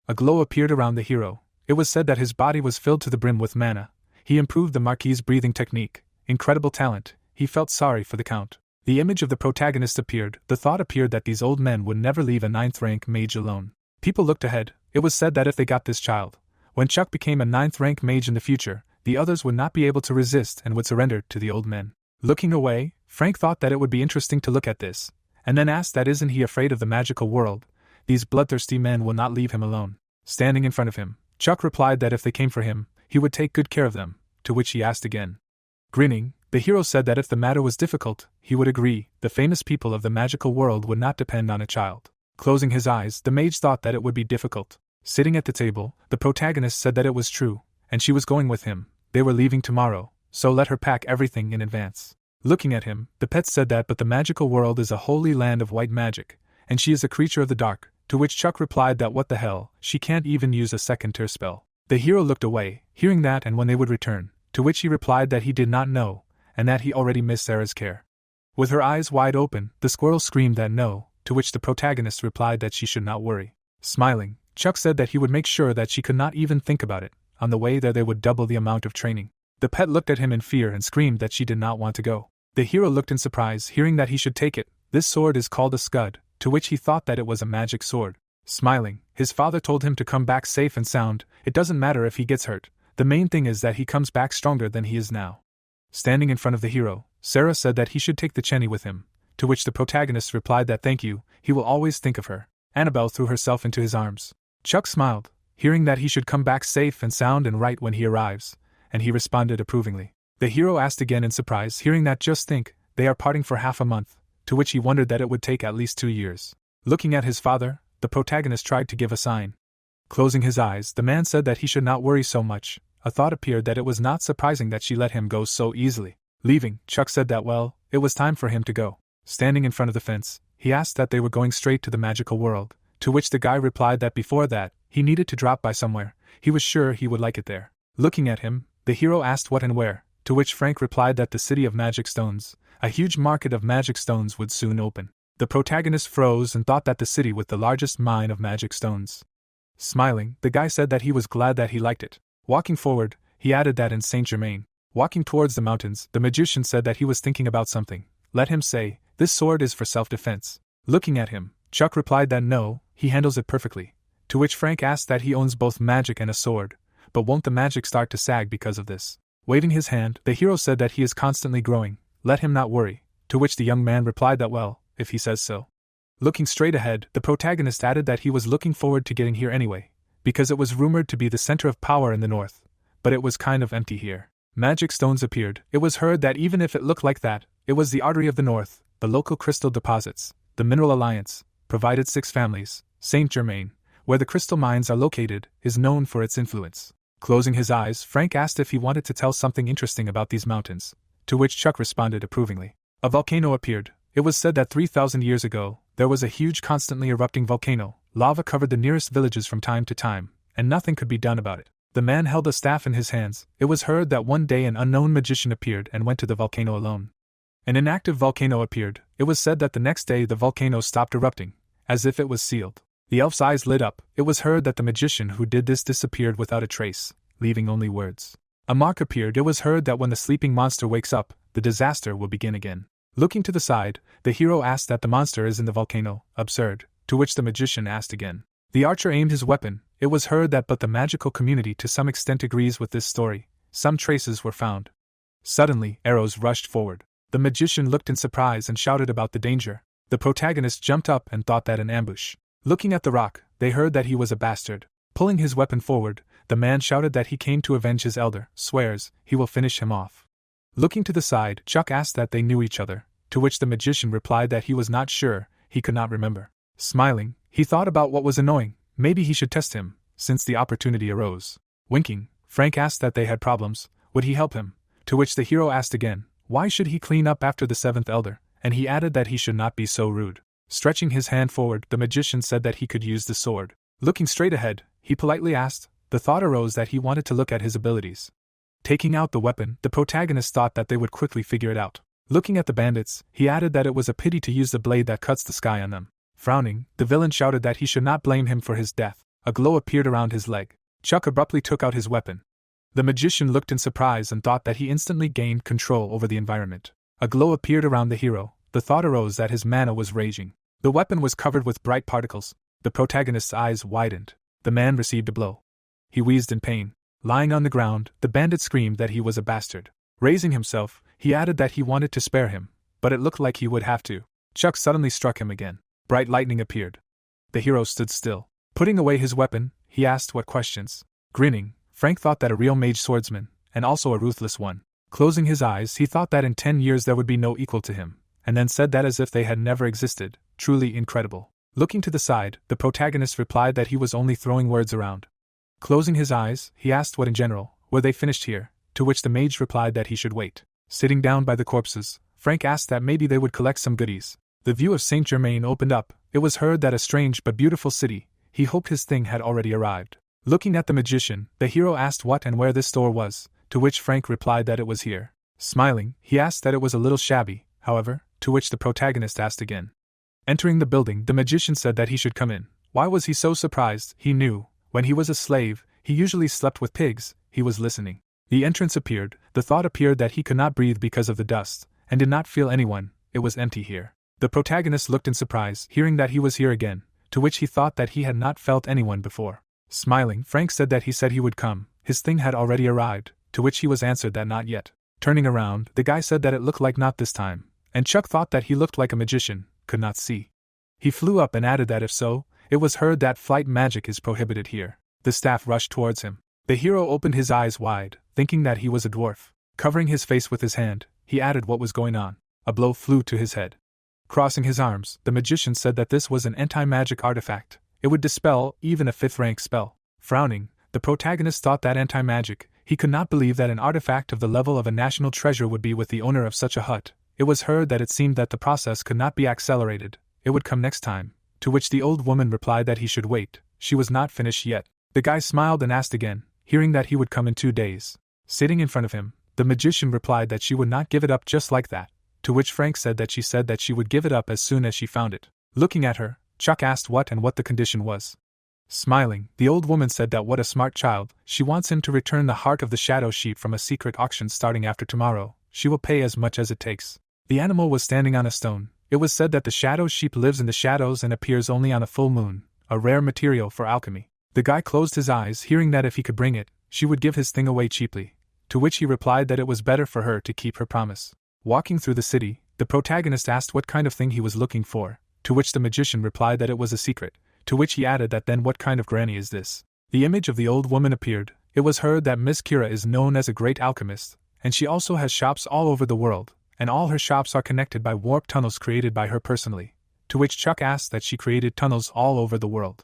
Speaker 1: A glow appeared around the hero. It was said that his body was filled to the brim with mana. He improved the Marquis's breathing technique. Incredible talent. He felt sorry for the Count. The image of the protagonist appeared. The thought appeared that these old men would never leave a 9th-rank mage alone. People looked ahead. It was said that if they got this child, when Chuck became a 9th-rank mage in the future, the others would not be able to resist and would surrender to the old men. Looking away, Frank thought that it would be interesting to look at this, and then asked that isn't he afraid of the magical world? These bloodthirsty men will not leave him alone. Standing in front of him, Chuck replied that if they came for him, he would take good care of them, to which he asked again. Grinning, the hero said that if the matter was difficult, he would agree. The famous people of the magical world would not depend on a child. Closing his eyes, the mage thought that it would be difficult. Sitting at the table, the protagonist said that it was true, and she was going with him. They were leaving tomorrow, so let her pack everything in advance. Looking at him, the pet said that but the magical world is a holy land of white magic, and she is a creature of the dark, to which Chuck replied that what the hell, she can't even use a second-tier spell. The hero looked away, hearing that and when they would return, to which he replied that he did not know, and that he already missed Sarah's care. With her eyes wide open, the squirrel screamed that no, to which the protagonist replied that she should not worry. Smiling, Chuck said that he would make sure that she could not even think about it. On the way there they would double the amount of training. The pet looked at him in fear and screamed that she did not want to go. The hero looked in surprise, hearing that he should take it. This sword is called a scud, to which he thought that it was a magic sword. Smiling, his father told him to come back safe and sound. It doesn't matter if he gets hurt. The main thing is that he comes back stronger than he is now. Standing in front of the hero, Sarah said that he should take the Chenny with him, to which the protagonist replied that thank you, he will always think of her. Annabelle threw herself into his arms. Chuck smiled, hearing that he should come back safe and sound and right when he arrives, and he responded approvingly. The hero asked again in surprise, hearing that just think, they are parting for half a month, to which he wondered that it would take at least 2 years. Looking at his father, the protagonist tried to give a sign. Closing his eyes, the man said that he should not worry so much. A thought appeared that it was not surprising that she let him go so easily. Leaving, Chuck said that well, it was time for him to go. Standing in front of the fence, he asked that they were going straight to the magical world, to which the guy replied that before that, he needed to drop by somewhere. He was sure he would like it there. Looking at him, The hero asked what and where, to which Frank replied that the city of magic stones, a huge market of magic stones, would soon open. The protagonist froze and thought that the city with the largest mine of magic stones. Smiling, the guy said that he was glad that he liked it. Walking forward, he added that in Saint Germain. Walking towards the mountains, the magician said that he was thinking about something. Let him say, "This sword is for self-defense." Looking at him, Chuck replied that no, he handles it perfectly. To which Frank asked that he owns both magic and a sword, but won't the magic start to sag because of this? Waving his hand, the hero said that he is constantly growing, let him not worry, to which the young man replied that well, if he says so. Looking straight ahead, the protagonist added that he was looking forward to getting here anyway, because it was rumored to be the center of power in the north, but it was kind of empty here. Magic stones appeared. It was heard that even if it looked like that, it was the artery of the north, the local crystal deposits, the Mineral Alliance, provided 6 families. Saint Germain, where the crystal mines are located, is known for its influence. Closing his eyes, Frank asked if he wanted to tell something interesting about these mountains, to which Chuck responded approvingly. A volcano appeared. It was said that 3,000 years ago, there was a huge constantly erupting volcano. Lava covered the nearest villages from time to time, and nothing could be done about it. The man held a staff in his hands. It was heard that one day an unknown magician appeared and went to the volcano alone. An inactive volcano appeared. It was said that the next day the volcano stopped erupting, as if it was sealed. The elf's eyes lit up. It was heard that the magician who did this disappeared without a trace, leaving only words. A mark appeared. It was heard that when the sleeping monster wakes up, the disaster will begin again. Looking to the side, the hero asked that the monster is in the volcano. Absurd. To which the magician asked again. The archer aimed his weapon. It was heard that but the magical community to some extent agrees with this story. Some traces were found. Suddenly, arrows rushed forward. The magician looked in surprise and shouted about the danger. The protagonist jumped up and thought that an ambush. Looking at the rock, they heard that he was a bastard. Pulling his weapon forward, the man shouted that he came to avenge his elder, swears he will finish him off. Looking to the side, Chuck asked that they knew each other, to which the magician replied that he was not sure, he could not remember. Smiling, he thought about what was annoying. Maybe he should test him, since the opportunity arose. Winking, Frank asked that they had problems, would he help him? To which the hero asked again, why should he clean up after the 7th elder, and he added that he should not be so rude. Stretching his hand forward, the magician said that he could use the sword. Looking straight ahead, he politely asked, the thought arose that he wanted to look at his abilities. Taking out the weapon, the protagonist thought that they would quickly figure it out. Looking at the bandits, he added that it was a pity to use the blade that cuts the sky on them. Frowning, the villain shouted that he should not blame him for his death. A glow appeared around his leg. Chuck abruptly took out his weapon. The magician looked in surprise and thought that he instantly gained control over the environment. A glow appeared around the hero. The thought arose that his mana was raging. The weapon was covered with bright particles. The protagonist's eyes widened. The man received a blow. He wheezed in pain. Lying on the ground, the bandit screamed that he was a bastard. Raising himself, he added that he wanted to spare him, but it looked like he would have to. Chuck suddenly struck him again. Bright lightning appeared. The hero stood still. Putting away his weapon, he asked what questions. Grinning, Frank thought that a real mage swordsman, and also a ruthless one. Closing his eyes, he thought that in 10 years there would be no equal to him, and then said that as if they had never existed. Truly incredible. Looking to the side, the protagonist replied that he was only throwing words around. Closing his eyes, he asked what in general, were they finished here, to which the mage replied that he should wait. Sitting down by the corpses, Frank asked that maybe they would collect some goodies. The view of Saint Germain opened up. It was heard that a strange but beautiful city. He hoped his thing had already arrived. Looking at the magician, the hero asked what and where this store was, to which Frank replied that it was here. Smiling, he asked that it was a little shabby, however, to which the protagonist asked again. Entering the building, the magician said that he should come in. Why was he so surprised? He knew. When he was a slave, he usually slept with pigs. He was listening. The entrance appeared. The thought appeared that he could not breathe because of the dust, and did not feel anyone. It was empty here. The protagonist looked in surprise, hearing that he was here again, to which he thought that he had not felt anyone before. Smiling, Frank said that he said he would come. His thing had already arrived, to which he was answered that not yet. Turning around, the guy said that it looked like not this time, and Chuck thought that he looked like a magician, could not see. He flew up and added that if so, it was heard that flight magic is prohibited here. The staff rushed towards him. The hero opened his eyes wide, thinking that he was a dwarf. Covering his face with his hand, he added what was going on. A blow flew to his head. Crossing his arms, the magician said that this was an anti-magic artifact. It would dispel even a 5th-rank spell. Frowning, the protagonist thought that anti-magic. He could not believe that an artifact of the level of a national treasure would be with the owner of such a hut. It was heard that it seemed that the process could not be accelerated. It would come next time. To which the old woman replied that he should wait. She was not finished yet. The guy smiled and asked again, hearing that he would come in 2 days. Sitting in front of him, the magician replied that she would not give it up just like that, to which Frank said that she would give it up as soon as she found it. Looking at her, Chuck asked what the condition was. Smiling, the old woman said that what a smart child, she wants him to return the heart of the shadow sheep from a secret auction starting after tomorrow. She will pay as much as it takes. The animal was standing on a stone. It was said that the shadow sheep lives in the shadows and appears only on a full moon, a rare material for alchemy. The guy closed his eyes, hearing that if he could bring it, she would give his thing away cheaply, to which he replied that it was better for her to keep her promise. Walking through the city, the protagonist asked what kind of thing he was looking for, to which the magician replied that it was a secret, to which he added that then what kind of granny is this? The image of the old woman appeared. It was heard that Miss Kira is known as a great alchemist, and she also has shops all over the world, and all her shops are connected by warp tunnels created by her personally, to which Chuck asked that she created tunnels all over the world.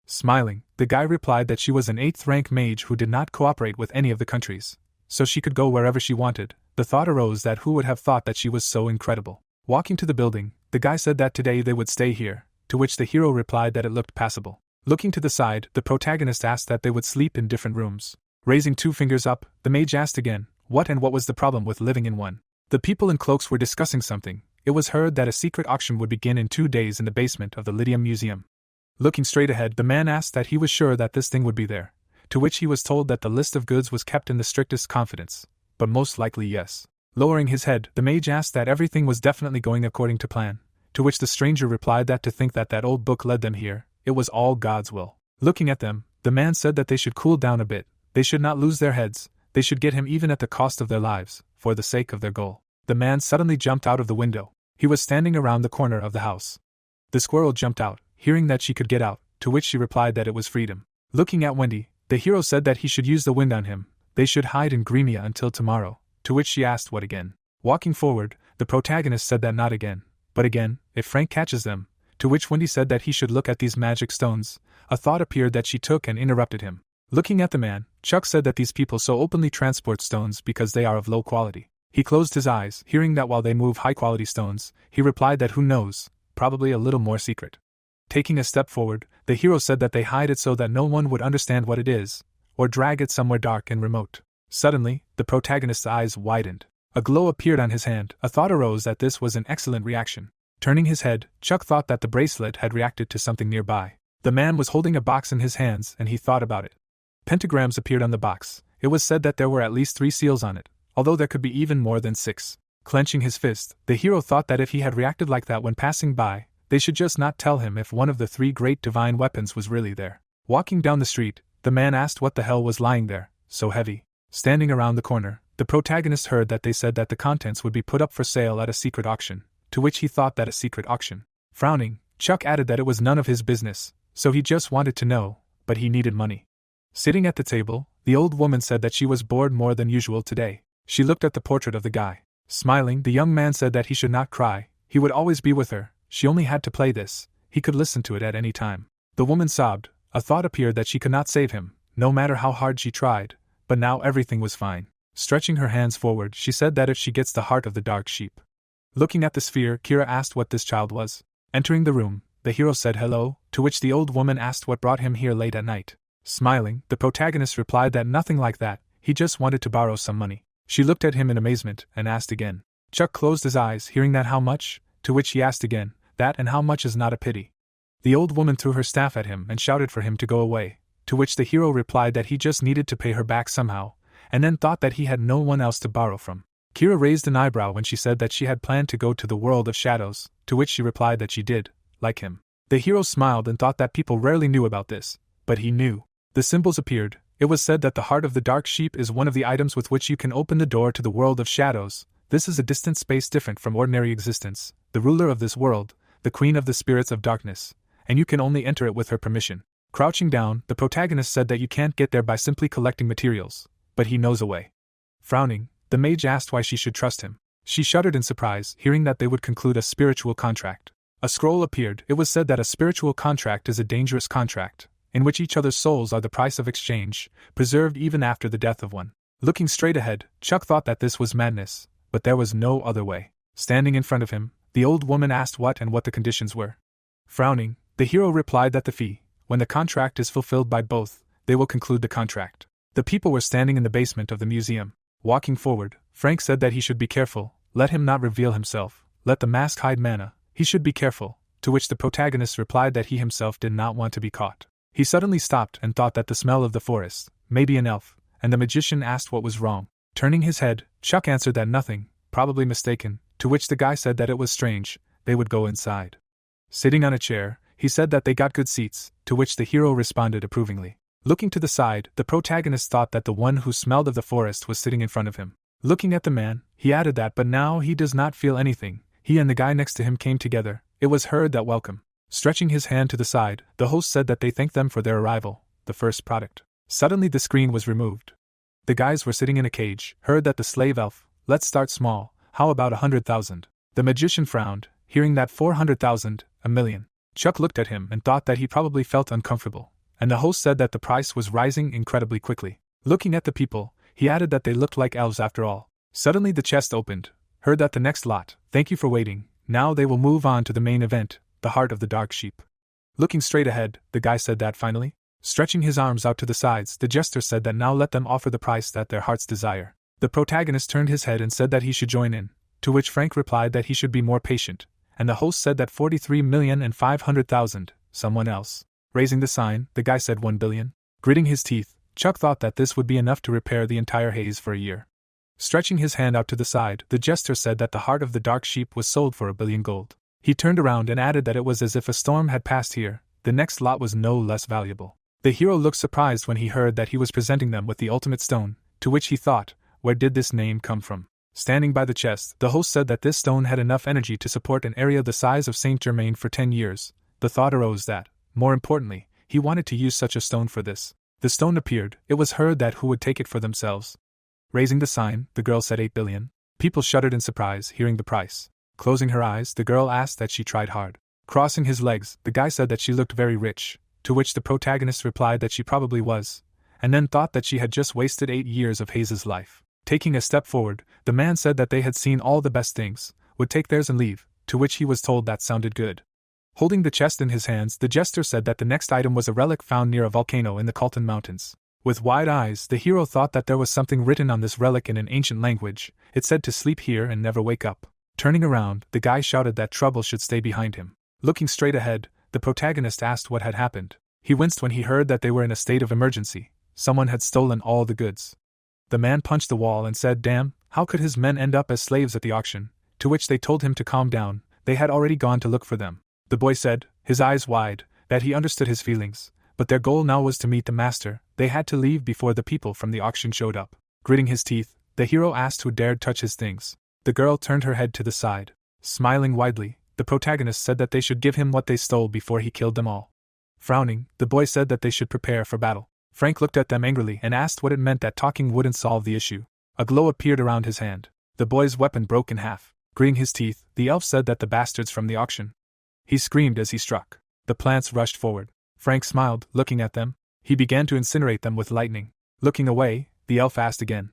Speaker 1: Smiling, the guy replied that she was an 8th rank mage who did not cooperate with any of the countries, so she could go wherever she wanted. The thought arose that who would have thought that she was so incredible. Walking to the building, the guy said that today they would stay here, to which the hero replied that it looked passable. Looking to the side, the protagonist asked that they would sleep in different rooms. Raising 2 fingers up, the mage asked again, what was the problem with living in one? The people in cloaks were discussing something. It was heard that a secret auction would begin in 2 days in the basement of the Lydium Museum. Looking straight ahead, the man asked that he was sure that this thing would be there, to which he was told that the list of goods was kept in the strictest confidence, but most likely yes. Lowering his head, the mage asked that everything was definitely going according to plan, to which the stranger replied that to think that old book led them here, it was all God's will. Looking at them, the man said that they should cool down a bit, they should not lose their heads, they should get him even at the cost of their lives, for the sake of their goal. The man suddenly jumped out of the window. He was standing around the corner of the house. The squirrel jumped out, hearing that she could get out, to which she replied that it was freedom. Looking at Wendy, the hero said that he should use the wind on him, they should hide in Gremia until tomorrow, to which she asked what again. Walking forward, the protagonist said that not again, but again, if Frank catches them, to which Wendy said that he should look at these magic stones. A thought appeared that she took and interrupted him. Looking at the man, Chuck said that these people so openly transport stones because they are of low quality. He closed his eyes, hearing that while they move high-quality stones, he replied that who knows, probably a little more secret. Taking a step forward, the hero said that they hide it so that no one would understand what it is, or drag it somewhere dark and remote. Suddenly, the protagonist's eyes widened. A glow appeared on his hand. A thought arose that this was an excellent reaction. Turning his head, Chuck thought that the bracelet had reacted to something nearby. The man was holding a box in his hands and he thought about it. Pentagrams appeared on the box. It was said that there were at least 3 seals on it, although there could be even more than 6. Clenching his fist, the hero thought that if he had reacted like that when passing by, they should just not tell him if one of the 3 great divine weapons was really there. Walking down the street, the man asked what the hell was lying there, so heavy. Standing around the corner, the protagonist heard that they said that the contents would be put up for sale at a secret auction, to which he thought that a secret auction. Frowning, Chuck added that it was none of his business, so he just wanted to know, but he needed money. Sitting at the table, the old woman said that she was bored more than usual today. She looked at the portrait of the guy. Smiling, the young man said that he should not cry, he would always be with her, she only had to play this, he could listen to it at any time. The woman sobbed. A thought appeared that she could not save him, no matter how hard she tried, but now everything was fine. Stretching her hands forward, she said that if she gets the heart of the dark sheep. Looking at the sphere, Kira asked what this child was. Entering the room, the hero said hello, to which the old woman asked what brought him here late at night. Smiling, the protagonist replied that nothing like that, he just wanted to borrow some money. She looked at him in amazement and asked again. Chuck closed his eyes, hearing that how much, to which he asked again, that and how much is not a pity. The old woman threw her staff at him and shouted for him to go away, to which the hero replied that he just needed to pay her back somehow, and then thought that he had no one else to borrow from. Kira raised an eyebrow when she said that she had planned to go to the world of shadows, to which she replied that she did, like him. The hero smiled and thought that people rarely knew about this, but he knew. The symbols appeared. It was said that the heart of the dark sheep is one of the items with which you can open the door to the world of shadows. This is a distant space different from ordinary existence, the ruler of this world, the queen of the spirits of darkness, and you can only enter it with her permission. Crouching down, the protagonist said that you can't get there by simply collecting materials, but he knows a way. Frowning, the mage asked why she should trust him. She shuddered in surprise, hearing that they would conclude a spiritual contract. A scroll appeared. It was said that a spiritual contract is a dangerous contract, in which each other's souls are the price of exchange, preserved even after the death of one. Looking straight ahead, Chuck thought that this was madness, but there was no other way. Standing in front of him, the old woman asked what the conditions were. Frowning, the hero replied that the fee, when the contract is fulfilled by both, they will conclude the contract. The people were standing in the basement of the museum. Walking forward, Frank said that he should be careful, let him not reveal himself, let the mask hide mana, he should be careful, to which the protagonist replied that he himself did not want to be caught. He suddenly stopped and thought that the smell of the forest, maybe an elf, and the magician asked what was wrong. Turning his head, Chuck answered that nothing, probably mistaken, to which the guy said that it was strange, they would go inside. Sitting on a chair, he said that they got good seats, to which the hero responded approvingly. Looking to the side, the protagonist thought that the one who smelled of the forest was sitting in front of him. Looking at the man, he added that but now he does not feel anything. He and the guy next to him came together. It was heard that welcome. Stretching his hand to the side, the host said that they thanked them for their arrival, the first product. Suddenly the screen was removed. The guys were sitting in a cage, heard that the slave elf, let's start small, how about 100,000? The magician frowned, hearing that 400,000, a million. Chuck looked at him and thought that he probably felt uncomfortable, and the host said that the price was rising incredibly quickly. Looking at the people, he added that they looked like elves after all. Suddenly the chest opened, heard that the next lot, thank you for waiting, now they will move on to the main event, the heart of the dark sheep. Looking straight ahead, the guy said that finally. Stretching his arms out to the sides, the jester said that now let them offer the price that their hearts desire. The protagonist turned his head and said that he should join in, to which Frank replied that he should be more patient, and the host said that 43,500,000, someone else. Raising the sign, the guy said 1 billion. Gritting his teeth, Chuck thought that this would be enough to repair the entire haze for a year. Stretching his hand out to the side, the jester said that the heart of the dark sheep was sold for 1 billion gold. He turned around and added that it was as if a storm had passed here, the next lot was no less valuable. The hero looked surprised when he heard that he was presenting them with the ultimate stone, to which he thought, where did this name come from? Standing by the chest, the host said that this stone had enough energy to support an area the size of Saint Germain for 10 years. The thought arose that, more importantly, he wanted to use such a stone for this. The stone appeared, it was heard that who would take it for themselves. Raising the sign, the girl said 8 billion. People shuddered in surprise, hearing the price. Closing her eyes, the girl asked that she tried hard. Crossing his legs, the guy said that she looked very rich, to which the protagonist replied that she probably was, and then thought that she had just wasted 8 years of Hayes' life. Taking a step forward, the man said that they had seen all the best things, would take theirs and leave, to which he was told that sounded good. Holding the chest in his hands, the jester said that the next item was a relic found near a volcano in the Calton Mountains. With wide eyes, the hero thought that there was something written on this relic in an ancient language. It said to sleep here and never wake up. Turning around, the guy shouted that trouble should stay behind him. Looking straight ahead, the protagonist asked what had happened. He winced when he heard that they were in a state of emergency. Someone had stolen all the goods. The man punched the wall and said, "Damn, how could his men end up as slaves at the auction?" To which they told him to calm down, they had already gone to look for them. The boy said, his eyes wide, that he understood his feelings, but their goal now was to meet the master. They had to leave before the people from the auction showed up. Gritting his teeth, the hero asked who dared touch his things. The girl turned her head to the side. Smiling widely, the protagonist said that they should give him what they stole before he killed them all. Frowning, the boy said that they should prepare for battle. Frank looked at them angrily and asked what it meant that talking wouldn't solve the issue. A glow appeared around his hand. The boy's weapon broke in half. Gritting his teeth, the elf said that the bastards from the auction. He screamed as he struck. The plants rushed forward. Frank smiled, looking at them. He began to incinerate them with lightning. Looking away, the elf asked again.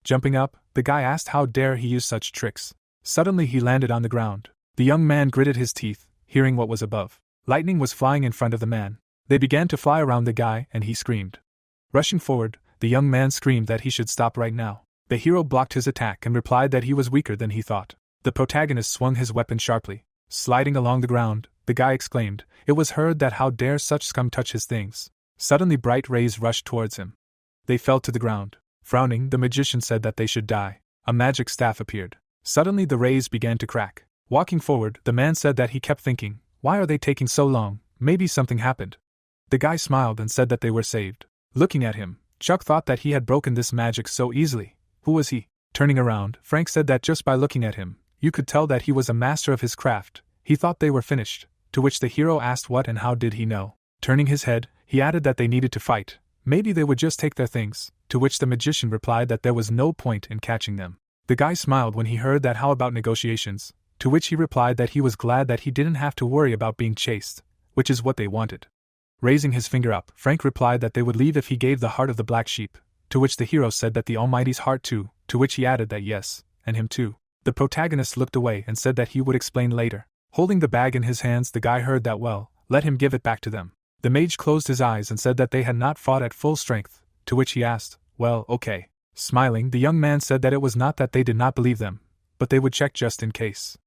Speaker 1: Jumping up, the guy asked how dare he use such tricks. Suddenly he landed on the ground. The young man gritted his teeth, hearing what was above. Lightning was flying in front of the man. They began to fly around the guy and he screamed. Rushing forward, the young man screamed that he should stop right now. The hero blocked his attack and replied that he was weaker than he thought. The protagonist swung his weapon sharply. Sliding along the ground, the guy exclaimed, "It was heard that how dare such scum touch his things." Suddenly bright rays rushed towards him. They fell to the ground. Frowning, the magician said that they should die. A magic staff appeared. Suddenly the rays began to crack. Walking forward, the man said that he kept thinking, why are they taking so long? Maybe something happened. The guy smiled and said that they were saved. Looking at him, Chuck thought that he had broken this magic so easily. Who was he? Turning around, Frank said that just by looking at him, you could tell that he was a master of his craft. He thought they were finished, to which the hero asked what and how did he know. Turning his head, he added that they needed to fight. Maybe they would just take their things, to which the magician replied that there was no point in catching them. The guy smiled when he heard that how about negotiations, to which he replied that he was glad that he didn't have to worry about being chased, which is what they wanted. Raising his finger up, Frank replied that they would leave if he gave the heart of the black sheep, to which the hero said that the Almighty's heart too, to which he added that yes, and him too. The protagonist looked away and said that he would explain later. Holding the bag in his hands, the guy heard that well, let him give it back to them. The mage closed his eyes and said that they had not fought at full strength, to which he asked, Well, okay. Smiling, the young man said that it was not that they did not believe them, but they would check just in case.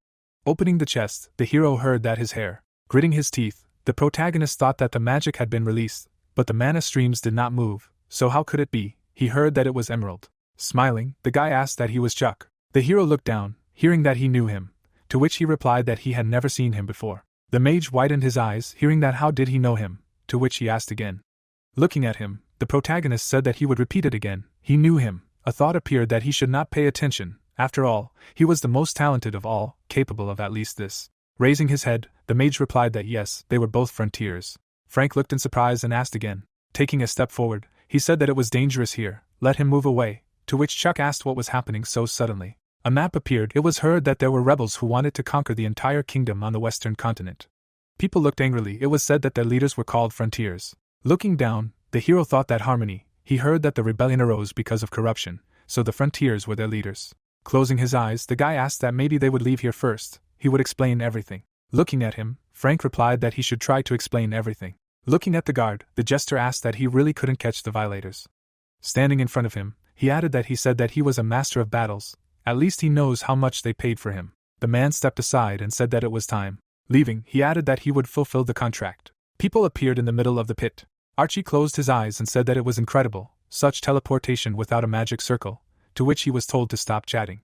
Speaker 1: Opening the chest, the hero heard that his hair. Gritting his teeth, the protagonist thought that the magic had been released, but the mana streams did not move, so how could it be? He heard that it was Emerald. Smiling, the guy asked that he was Chuck. The hero looked down, hearing that he knew him, to which he replied that he had never seen him before. The mage widened his eyes, hearing that how did he know him, to which he asked again. Looking at him, the protagonist said that he would repeat it again. He knew him. A thought appeared that he should not pay attention. After all, he was the most talented of all, capable of at least this. Raising his head, the mage replied that yes, they were both frontiers. Frank looked in surprise and asked again. Taking a step forward, he said that it was dangerous here, let him move away, to which Chuck asked what was happening so suddenly. A map appeared. It was heard that there were rebels who wanted to conquer the entire kingdom on the western continent. People looked angrily. It was said that their leaders were called frontiers. Looking down, the hero thought that harmony. He heard that the rebellion arose because of corruption, so the frontiers were their leaders. Closing his eyes, the guy asked that maybe they would leave here first. He would explain everything. Looking at him, Frank replied that he should try to explain everything. Looking at the guard, the jester asked that he really couldn't catch the violators. Standing in front of him, he added that he said that he was a master of battles. At least he knows how much they paid for him. The man stepped aside and said that it was time. Leaving, he added that he would fulfill the contract. People appeared in the middle of the pit. Archie closed his eyes and said that it was incredible, such teleportation without a magic circle, to which he was told to stop chatting.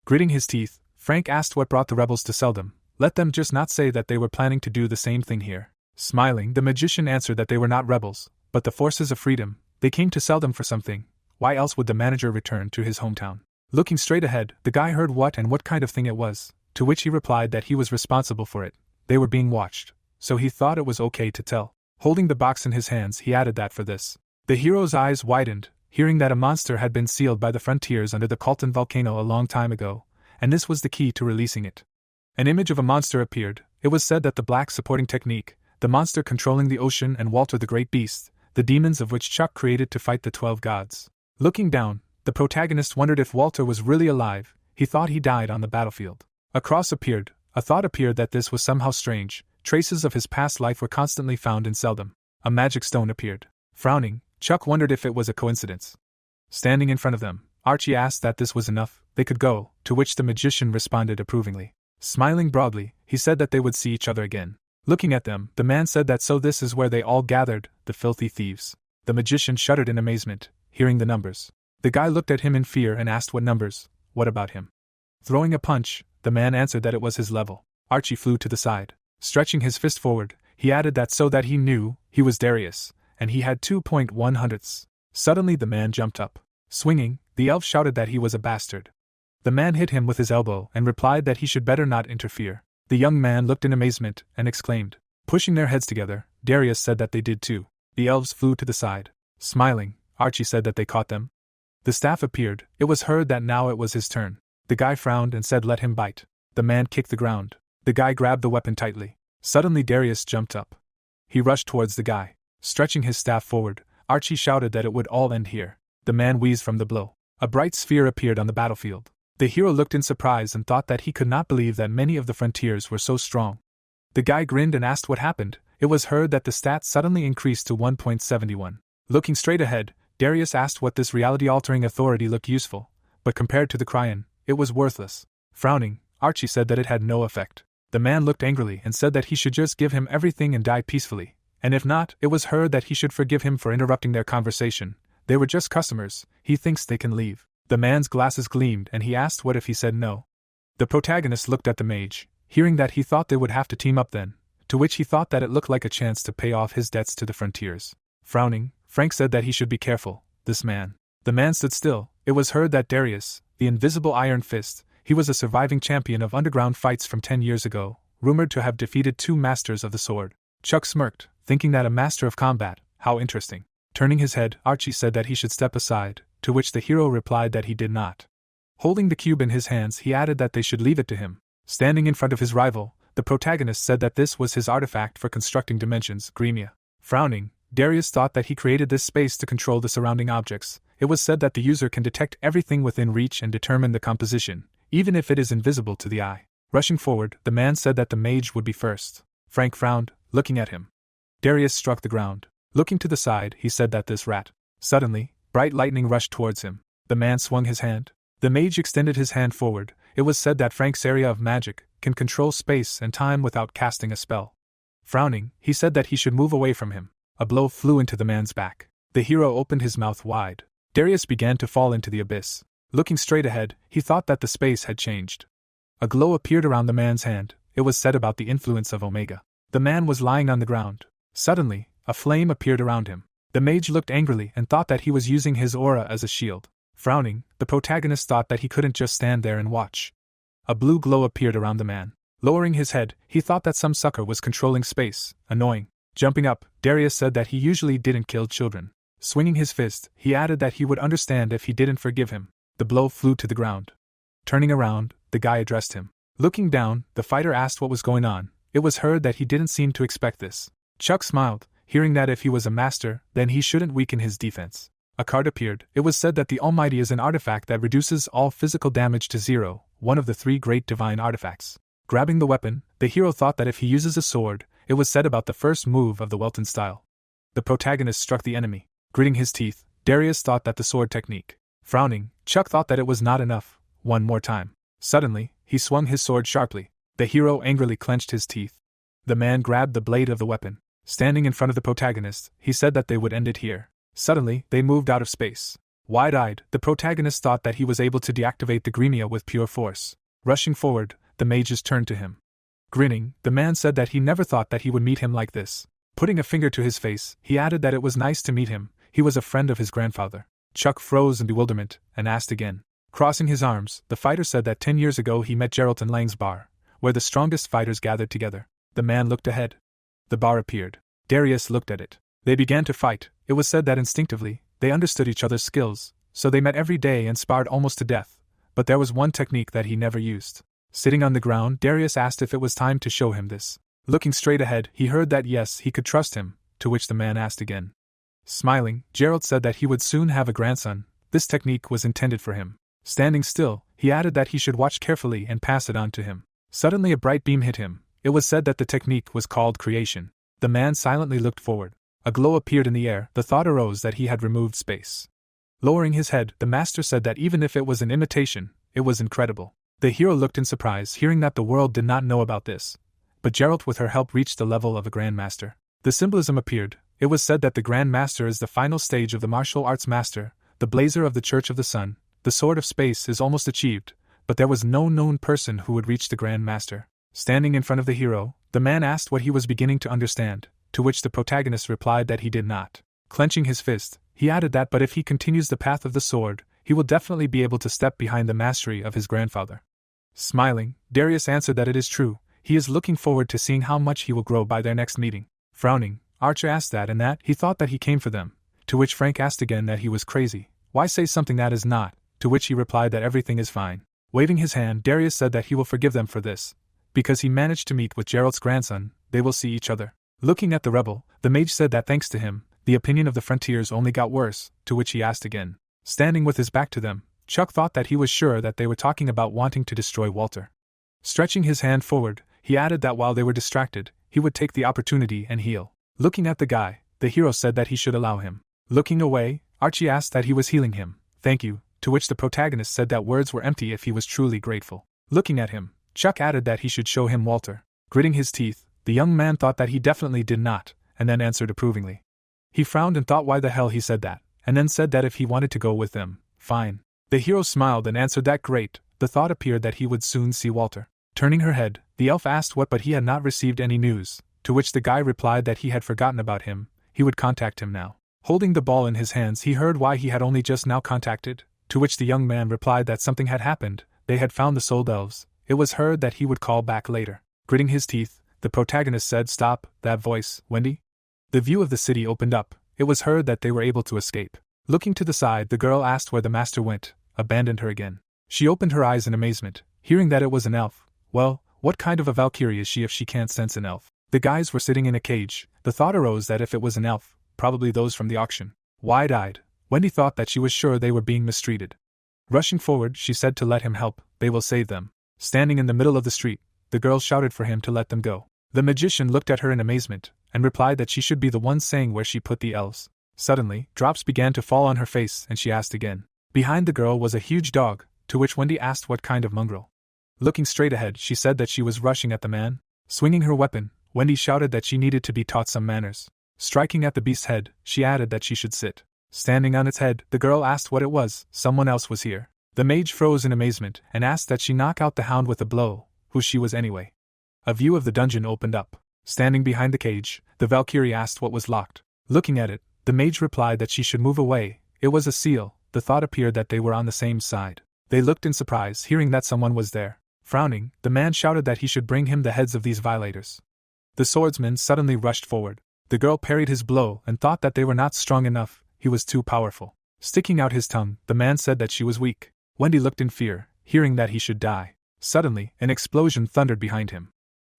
Speaker 1: Gritting his teeth, Frank asked what brought the rebels to Seldom. Let them just not say that they were planning to do the same thing here. Smiling, the magician answered that they were not rebels, but the forces of freedom. They came to Seldom for something. Why else would the manager return to his hometown? Looking straight ahead, the guy heard what and what kind of thing it was, to which he replied that he was responsible for it. They were being watched, so he thought it was okay to tell. Holding the box in his hands, he added that for this. The hero's eyes widened, hearing that a monster had been sealed by the frontiers under the Colton volcano a long time ago, and this was the key to releasing it. An image of a monster appeared. It was said that the black supporting technique, the monster controlling the ocean and Walter the Great Beast, the demons of which Chuck created to fight the 12 gods. Looking down, the protagonist wondered if Walter was really alive. He thought he died on the battlefield. A cross appeared. A thought appeared that this was somehow strange. Traces of his past life were constantly found in Seldom. A magic stone appeared. Frowning, Chuck wondered if it was a coincidence. Standing in front of them, Archie asked that this was enough, they could go, to which the magician responded approvingly. Smiling broadly, he said that they would see each other again. Looking at them, the man said that so this is where they all gathered, the filthy thieves. The magician shuddered in amazement, hearing the numbers. The guy looked at him in fear and asked what numbers, what about him? Throwing a punch, the man answered that it was his level. Archie flew to the side. Stretching his fist forward, he added that so that he knew, he was Darius, and he had 2.100s. Suddenly the man jumped up. Swinging, the elf shouted that he was a bastard. The man hit him with his elbow and replied that he should better not interfere. The young man looked in amazement and exclaimed. Pushing their heads together, Darius said that they did too. The elves flew to the side. Smiling, Archie said that they caught them. The staff appeared. It was heard that now it was his turn. The guy frowned and said let him bite. The man kicked the ground. The guy grabbed the weapon tightly. Suddenly Darius jumped up. He rushed towards the guy. Stretching his staff forward, Archie shouted that it would all end here. The man wheezed from the blow. A bright sphere appeared on the battlefield. The hero looked in surprise and thought that he could not believe that many of the frontiers were so strong. The guy grinned and asked what happened. It was heard that the stat suddenly increased to 1.71. Looking straight ahead, Darius asked what this reality-altering authority looked useful, but compared to the Cryon, it was worthless. Frowning, Archie said that it had no effect. The man looked angrily and said that he should just give him everything and die peacefully, and if not, it was heard that he should forgive him for interrupting their conversation. They were just customers, he thinks they can leave. The man's glasses gleamed and he asked what if he said no. The protagonist looked at the mage, hearing that he thought they would have to team up then, to which he thought that it looked like a chance to pay off his debts to the frontiers. Frowning, Frank said that he should be careful, this man. The man stood still. It was heard that Darius, the invisible Iron Fist, he was a surviving champion of underground fights from 10 years ago, rumored to have defeated 2 masters of the sword. Chuck smirked, thinking that a master of combat, how interesting. Turning his head, Archie said that he should step aside, to which the hero replied that he did not. Holding the cube in his hands, he added that they should leave it to him. Standing in front of his rival, the protagonist said that this was his artifact for constructing dimensions, Gremia. Frowning, Darius thought that he created this space to control the surrounding objects. It was said that the user can detect everything within reach and determine the composition, even if it is invisible to the eye. Rushing forward, the man said that the mage would be first. Frank frowned, looking at him. Darius struck the ground. Looking to the side, he said that this rat. Suddenly, Bright lightning rushed towards him. The man swung his hand. The mage extended his hand forward. It was said that Frank's area of magic can control space and time without casting a spell. Frowning, he said that he should move away from him. A blow flew into the man's back. The hero opened his mouth wide. Darius began to fall into the abyss. Looking straight ahead, he thought that the space had changed. A glow appeared around the man's hand. It was said about the influence of Omega. The man was lying on the ground. Suddenly, a flame appeared around him. The mage looked angrily and thought that he was using his aura as a shield. Frowning, the protagonist thought that he couldn't just stand there and watch. A blue glow appeared around the man. Lowering his head, he thought that some sucker was controlling space. Annoying. Jumping up, Darius said that he usually didn't kill children. Swinging his fist, he added that he would understand if he didn't forgive him. The blow flew to the ground. Turning around, the guy addressed him. Looking down, the fighter asked what was going on. It was heard that he didn't seem to expect this. Chuck smiled, hearing that if he was a master, then he shouldn't weaken his defense. A card appeared. It was said that the Almighty is an artifact that reduces all physical damage to 0, one of the 3 great divine artifacts. Grabbing the weapon, the hero thought that if he uses a sword, it was said about the first move of the Welton style. The protagonist struck the enemy. Gritting his teeth, Darius thought that the sword technique. Frowning, Chuck thought that it was not enough. One more time. Suddenly, he swung his sword sharply. The hero angrily clenched his teeth. The man grabbed the blade of the weapon. Standing in front of the protagonist, he said that they would end it here. Suddenly, they moved out of space. Wide-eyed, the protagonist thought that he was able to deactivate the Gremia with pure force. Rushing forward, the mages turned to him. Grinning, the man said that he never thought that he would meet him like this. Putting a finger to his face, he added that it was nice to meet him. He was a friend of his grandfather. Chuck froze in bewilderment and asked again. Crossing his arms, the fighter said that 10 years ago he met Geralt in Lang's bar, where the strongest fighters gathered together. The man looked ahead. The bar appeared. Darius looked at it. They began to fight. It was said that instinctively, they understood each other's skills, so they met every day and sparred almost to death. But there was one technique that he never used. Sitting on the ground, Darius asked if it was time to show him this. Looking straight ahead, he heard that yes, he could trust him, to which the man asked again. Smiling, Geralt said that he would soon have a grandson. This technique was intended for him. Standing still, he added that he should watch carefully and pass it on to him. Suddenly a bright beam hit him. It was said that the technique was called creation. The man silently looked forward. A glow appeared in the air. The thought arose that he had removed space. Lowering his head, the master said that even if it was an imitation, it was incredible. The hero looked in surprise, hearing that the world did not know about this. But Geralt with her help reached the level of a grandmaster. The symbolism appeared. It was said that the Grand Master is the final stage of the martial arts master, the blazer of the Church of the Sun. The Sword of Space is almost achieved, but there was no known person who would reach the Grand Master. Standing in front of the hero, the man asked what he was beginning to understand, to which the protagonist replied that he did not. Clenching his fist, he added that but if he continues the path of the sword, he will definitely be able to step behind the mastery of his grandfather. Smiling, Darius answered that it is true. He is looking forward to seeing how much he will grow by their next meeting. Frowning, Archer asked that and that he thought that he came for them, to which Frank asked again that he was crazy. Why say something that is not? To which he replied that everything is fine. Waving his hand, Darius said that he will forgive them for this. Because he managed to meet with Geralt's grandson, they will see each other. Looking at the rebel, the mage said that thanks to him, the opinion of the frontiers only got worse, to which he asked again. Standing with his back to them, Chuck thought that he was sure that they were talking about wanting to destroy Walter. Stretching his hand forward, he added that while they were distracted, he would take the opportunity and heal. Looking at the guy, the hero said that he should allow him. Looking away, Archie asked that he was healing him. Thank you, to which the protagonist said that words were empty if he was truly grateful. Looking at him, Chuck added that he should show him Walter. Gritting his teeth, the young man thought that he definitely did not, and then answered approvingly. He frowned and thought why the hell he said that, and then said that if he wanted to go with them, fine. The hero smiled and answered that great. The thought appeared that he would soon see Walter. Turning her head, the elf asked what but he had not received any news, to which the guy replied that he had forgotten about him, he would contact him now. Holding the ball in his hands, he heard why he had only just now contacted, to which the young man replied that something had happened. They had found the souled elves. It was heard that he would call back later. Gritting his teeth, the protagonist said, "Stop, that voice, Wendy?" The view of the city opened up. It was heard that they were able to escape. Looking to the side, the girl asked where the master went, abandoned her again. She opened her eyes in amazement, hearing that it was an elf. Well, what kind of a Valkyrie is she if she can't sense an elf? The guys were sitting in a cage. The thought arose that if it was an elf, probably those from the auction. Wide-eyed, Wendy thought that she was sure they were being mistreated. Rushing forward, she said to let him help, they will save them. Standing in the middle of the street, the girl shouted for him to let them go. The magician looked at her in amazement, and replied that she should be the one saying where she put the elves. Suddenly, drops began to fall on her face and she asked again. Behind the girl was a huge dog, to which Wendy asked what kind of mongrel. Looking straight ahead, she said that she was rushing at the man. Swinging her weapon, Wendy shouted that she needed to be taught some manners. Striking at the beast's head, she added that she should sit. Standing on its head, the girl asked what it was. Someone else was here. The mage froze in amazement and asked that she knock out the hound with a blow, who she was anyway. A view of the dungeon opened up. Standing behind the cage, the Valkyrie asked what was locked. Looking at it, the mage replied that she should move away. It was a seal. The thought appeared that they were on the same side. They looked in surprise, hearing that someone was there. Frowning, the man shouted that he should bring him the heads of these violators. The swordsman suddenly rushed forward. The girl parried his blow and thought that they were not strong enough. He was too powerful. Sticking out his tongue, the man said that she was weak. Wendy looked in fear, hearing that he should die. Suddenly, an explosion thundered behind him.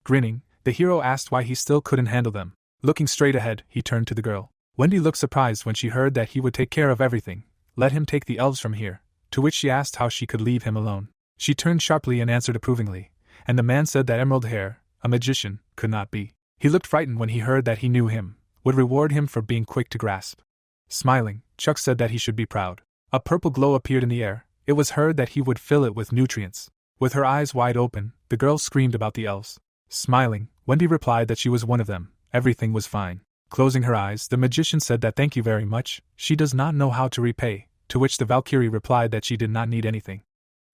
Speaker 1: Grinning, the hero asked why he still couldn't handle them. Looking straight ahead, he turned to the girl. Wendy looked surprised when she heard that he would take care of everything. Let him take the elves from here, to which she asked how she could leave him alone. She turned sharply and answered approvingly, and the man said that Emerald Hair, a magician, could not be. He looked frightened when he heard that he knew him, would reward him for being quick to grasp. Smiling, Chuck said that he should be proud. A purple glow appeared in the air. It was heard that he would fill it with nutrients. With her eyes wide open, the girl screamed about the elves. Smiling, Wendy replied that she was one of them. Everything was fine. Closing her eyes, the magician said that thank you very much, she does not know how to repay, to which the Valkyrie replied that she did not need anything.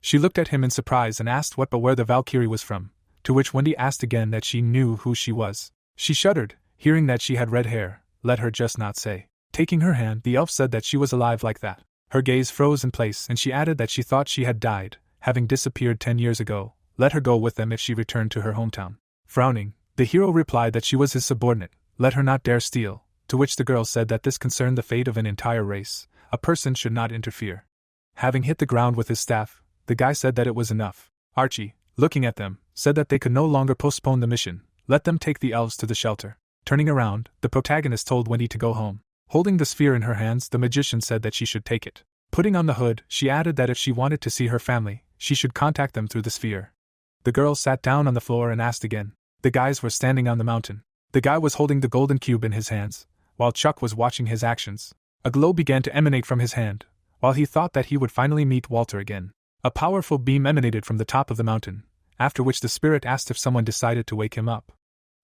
Speaker 1: She looked at him in surprise and asked what but where the Valkyrie was from, to which Wendy asked again that she knew who she was. She shuddered, hearing that she had red hair. Let her just not say. Taking her hand, the elf said that she was alive like that. Her gaze froze in place and she added that she thought she had died, having disappeared 10 years ago. Let her go with them if she returned to her hometown. Frowning, the hero replied that she was his subordinate. Let her not dare steal, to which the girl said that this concerned the fate of an entire race. A person should not interfere. Having hit the ground with his staff, the guy said that it was enough. Archie, looking at them, said that they could no longer postpone the mission. Let them take the elves to the shelter. Turning around, the protagonist told Wendy to go home. Holding the sphere in her hands, the magician said that she should take it. Putting on the hood, she added that if she wanted to see her family, she should contact them through the sphere. The girl sat down on the floor and asked again. The guys were standing on the mountain. The guy was holding the golden cube in his hands, while Chuck was watching his actions. A glow began to emanate from his hand, while he thought that he would finally meet Walter again. A powerful beam emanated from the top of the mountain, after which the spirit asked if someone decided to wake him up.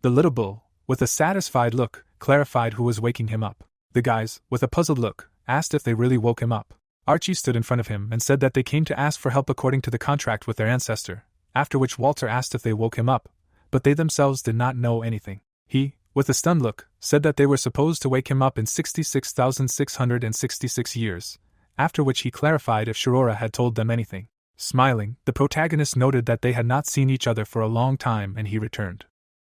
Speaker 1: The little bull, with a satisfied look, clarified who was waking him up. The guys, with a puzzled look, asked if they really woke him up. Archie stood in front of him and said that they came to ask for help according to the contract with their ancestor, after which Walter asked if they woke him up, but they themselves did not know anything. He, with a stunned look, said that they were supposed to wake him up in 66,666 years, after which he clarified if Shirora had told them anything. Smiling, the protagonist noted that they had not seen each other for a long time and he returned.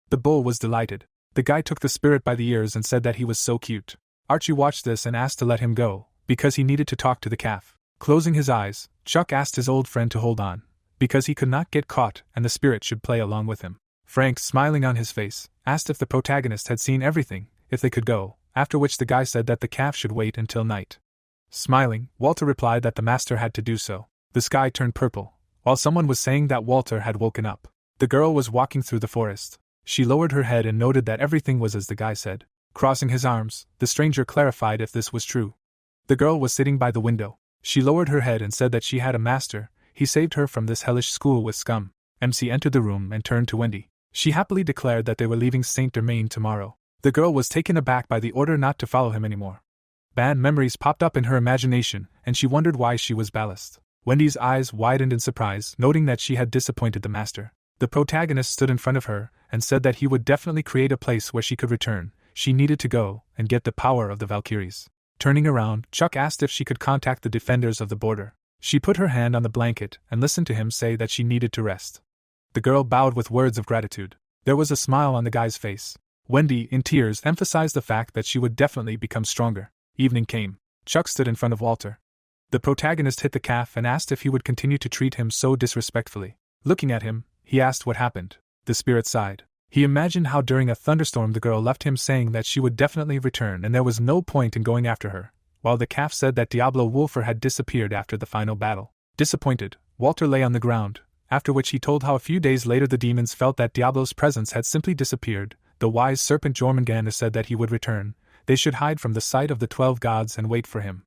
Speaker 1: The bull was delighted. The guy took the spirit by the ears and said that he was so cute. Archie watched this and asked to let him go, because he needed to talk to the calf. Closing his eyes, Chuck asked his old friend to hold on, because he could not get caught and the spirit should play along with him. Frank, smiling on his face, asked if the protagonist had seen everything, if they could go, after which the guy said that the calf should wait until night. Smiling, Walter replied that the master had to do so. The sky turned purple, while someone was saying that Walter had woken up. The girl was walking through the forest. She lowered her head and noted that everything was as the guy said. Crossing his arms, the stranger clarified if this was true. The girl was sitting by the window. She lowered her head and said that she had a master. He saved her from this hellish school with scum. MC entered the room and turned to Wendy. She happily declared that they were leaving Saint-Germain tomorrow. The girl was taken aback by the order not to follow him anymore. Bad memories popped up in her imagination, and she wondered why she was ballast. Wendy's eyes widened in surprise, noting that she had disappointed the master. The protagonist stood in front of her, and said that he would definitely create a place where she could return. She needed to go, and get the power of the Valkyries. Turning around, Chuck asked if she could contact the defenders of the border. She put her hand on the blanket, and listened to him say that she needed to rest. The girl bowed with words of gratitude. There was a smile on the guy's face. Wendy, in tears, emphasized the fact that she would definitely become stronger. Evening came. Chuck stood in front of Walter. The protagonist hit the calf and asked if he would continue to treat him so disrespectfully. Looking at him, he asked what happened. The spirit sighed. He imagined how during a thunderstorm the girl left him saying that she would definitely return and there was no point in going after her, while the calf said that Diablo Wolfer had disappeared after the final battle. Disappointed, Walter lay on the ground, after which he told how a few days later the demons felt that Diablo's presence had simply disappeared. The wise serpent Jormungandr said that he would return, they should hide from the sight of the 12 gods and wait for him.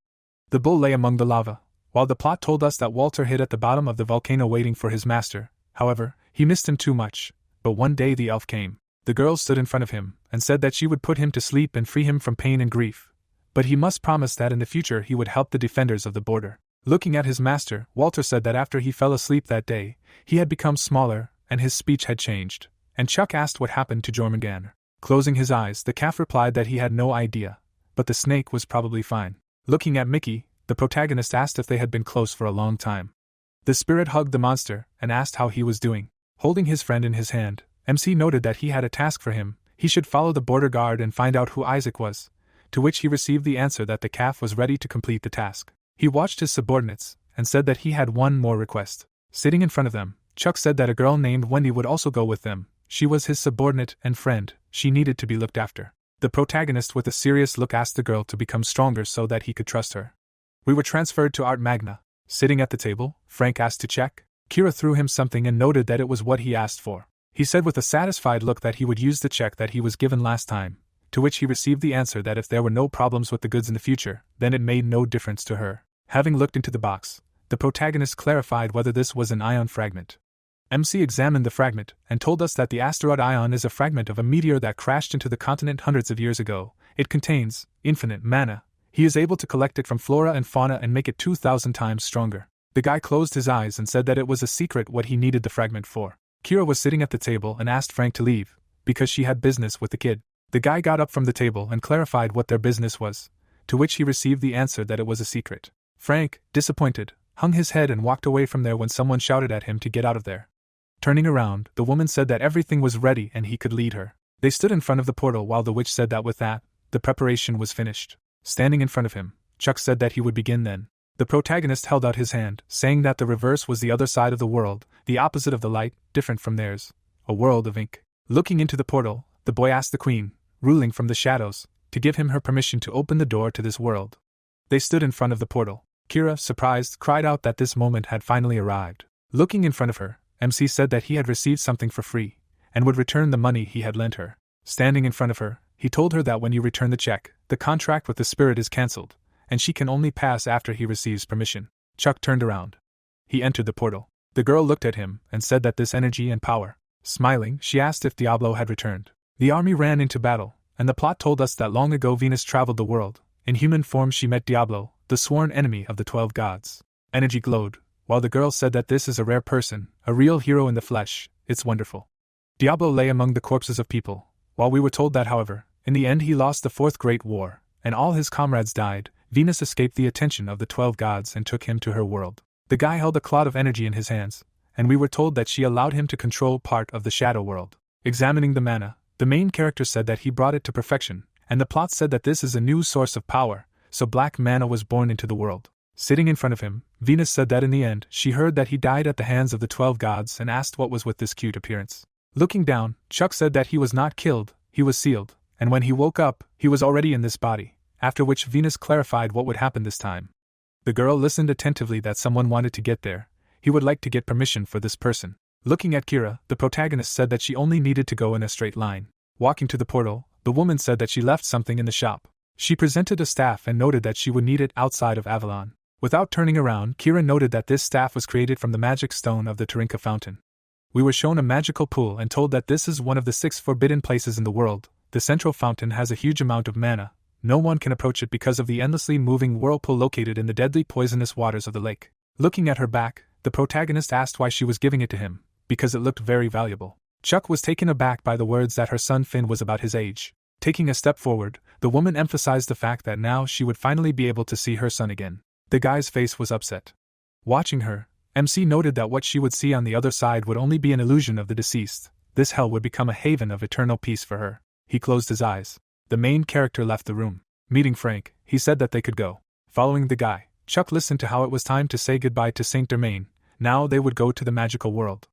Speaker 1: The bull lay among the lava, while the plot told us that Walter hid at the bottom of the volcano waiting for his master. However, he missed him too much. But one day the elf came. The girl stood in front of him and said that she would put him to sleep and free him from pain and grief. But he must promise that in the future he would help the defenders of the border. Looking at his master, Walter said that after he fell asleep that day, he had become smaller and his speech had changed. And Chuck asked what happened to Jormungandr. Closing his eyes, the calf replied that he had no idea, but the snake was probably fine. Looking at Mickey, the protagonist asked if they had been close for a long time. The spirit hugged the monster and asked how he was doing. Holding his friend in his hand, MC noted that he had a task for him. He should follow the border guard and find out who Isaac was, to which he received the answer that the calf was ready to complete the task. He watched his subordinates and said that he had one more request. Sitting in front of them, Chuck said that a girl named Wendy would also go with them. She was his subordinate and friend. She needed to be looked after. The protagonist with a serious look asked the girl to become stronger so that he could trust her. We were transferred to Art Magna. Sitting at the table, Frank asked to check. Kira threw him something and noted that it was what he asked for. He said with a satisfied look that he would use the check that he was given last time, to which he received the answer that if there were no problems with the goods in the future, then it made no difference to her. Having looked into the box, the protagonist clarified whether this was an ion fragment. MC examined the fragment and told us that the asteroid ion is a fragment of a meteor that crashed into the continent hundreds of years ago. It contains infinite mana. He is able to collect it from flora and fauna and make it 2,000 times stronger. The guy closed his eyes and said that it was a secret what he needed the fragment for. Kira was sitting at the table and asked Frank to leave, because she had business with the kid. The guy got up from the table and clarified what their business was, to which he received the answer that it was a secret. Frank, disappointed, hung his head and walked away from there when someone shouted at him to get out of there. Turning around, the woman said that everything was ready and he could lead her. They stood in front of the portal while the witch said that with that, the preparation was finished. Standing in front of him, Chuck said that he would begin then. The protagonist held out his hand, saying that the reverse was the other side of the world, the opposite of the light, different from theirs, a world of ink. Looking into the portal, the boy asked the queen, ruling from the shadows, to give him her permission to open the door to this world. They stood in front of the portal. Kira, surprised, cried out that this moment had finally arrived. Looking in front of her, MC said that he had received something for free, and would return the money he had lent her. Standing in front of her, he told her that when you return the check, the contract with the spirit is cancelled, and she can only pass after he receives permission. Chuck turned around. He entered the portal. The girl looked at him and said that this energy and power. Smiling, she asked if Diablo had returned. The army ran into battle, and the plot told us that long ago Venus traveled the world. In human form she met Diablo, the sworn enemy of the 12 gods. Energy glowed, while the girl said that this is a rare person, a real hero in the flesh. It's wonderful. Diablo lay among the corpses of people, while we were told that, however, in the end he lost the Fourth Great War, and all his comrades died. Venus escaped the attention of the 12 gods and took him to her world. The guy held a cloud of energy in his hands, and we were told that she allowed him to control part of the shadow world. Examining the mana, the main character said that he brought it to perfection, and the plot said that this is a new source of power, so black mana was born into the world. Sitting in front of him, Venus said that in the end, she heard that he died at the hands of the 12 gods and asked what was with this cute appearance. Looking down, Chuck said that he was not killed, he was sealed, and when he woke up, he was already in this body, after which Venus clarified what would happen this time. The girl listened attentively that someone wanted to get there. He would like to get permission for this person. Looking at Kira, the protagonist said that she only needed to go in a straight line. Walking to the portal, the woman said that she left something in the shop. She presented a staff and noted that she would need it outside of Avalon. Without turning around, Kira noted that this staff was created from the magic stone of the Tarinka fountain. We were shown a magical pool and told that this is one of the 6 forbidden places in the world. The central fountain has a huge amount of mana. No one can approach it because of the endlessly moving whirlpool located in the deadly poisonous waters of the lake. Looking at her back, the protagonist asked why she was giving it to him, because it looked very valuable. Chuck was taken aback by the words that her son Finn was about his age. Taking a step forward, the woman emphasized the fact that now she would finally be able to see her son again. The guy's face was upset. Watching her, MC noted that what she would see on the other side would only be an illusion of the deceased. This hell would become a haven of eternal peace for her. He closed his eyes. The main character left the room. Meeting Frank, he said that they could go. Following the guy, Chuck listened to how it was time to say goodbye to Saint Germain. Now they would go to the magical world.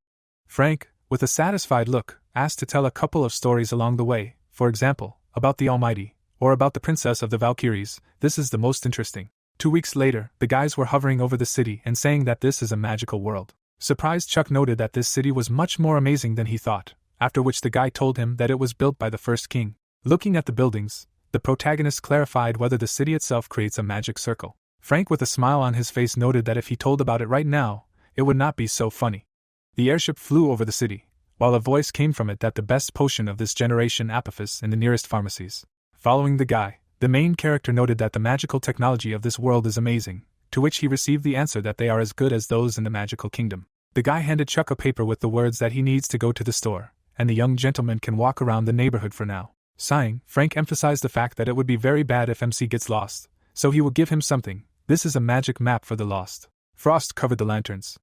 Speaker 1: Frank, with a satisfied look, asked to tell a couple of stories along the way, for example, about the Almighty, or about the Princess of the Valkyries. This is the most interesting. 2 weeks later, the guys were hovering over the city and saying that this is a magical world. Surprised, Chuck noted that this city was much more amazing than he thought, after which the guy told him that it was built by the first king. Looking at the buildings, The protagonist clarified whether the city itself creates a magic circle. Frank, with a smile on his face, noted that if he told about it right now, it would not be so funny. The airship flew over the city, while a voice came from it that the best potion of this generation Apophis in the nearest pharmacies. Following the guy, the main character noted that the magical technology of this world is amazing, to which he received the answer that they are as good as those in the magical kingdom. The guy handed Chuck a paper with the words that he needs to go to the store, and the young gentleman can walk around the neighborhood for now. Sighing, Frank emphasized the fact that it would be very bad if MC gets lost, so he will give him something. This is a magic map for the lost. Frost covered the lanterns.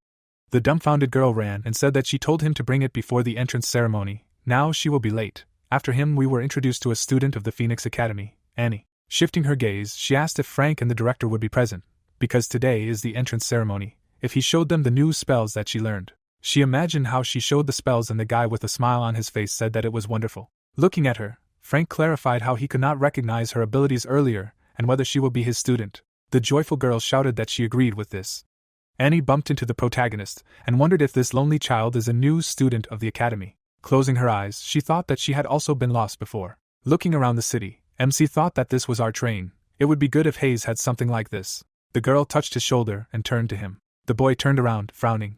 Speaker 1: The dumbfounded girl ran and said that she told him to bring it before the entrance ceremony. Now she will be late. After him, we were introduced to a student of the Phoenix Academy, Annie. Shifting her gaze, she asked if Frank and the director would be present, because today is the entrance ceremony, if he showed them the new spells that she learned. She imagined how she showed the spells, and the guy with a smile on his face said that it was wonderful. Looking at her, Frank clarified how he could not recognize her abilities earlier and whether she will be his student. The joyful girl shouted that she agreed with this. Annie bumped into the protagonist and wondered if this lonely child is a new student of the academy. Closing her eyes, she thought that she had also been lost before. Looking around the city, MC thought that this was our train. It would be good if Hayes had something like this. The girl touched his shoulder and turned to him. The boy turned around, frowning.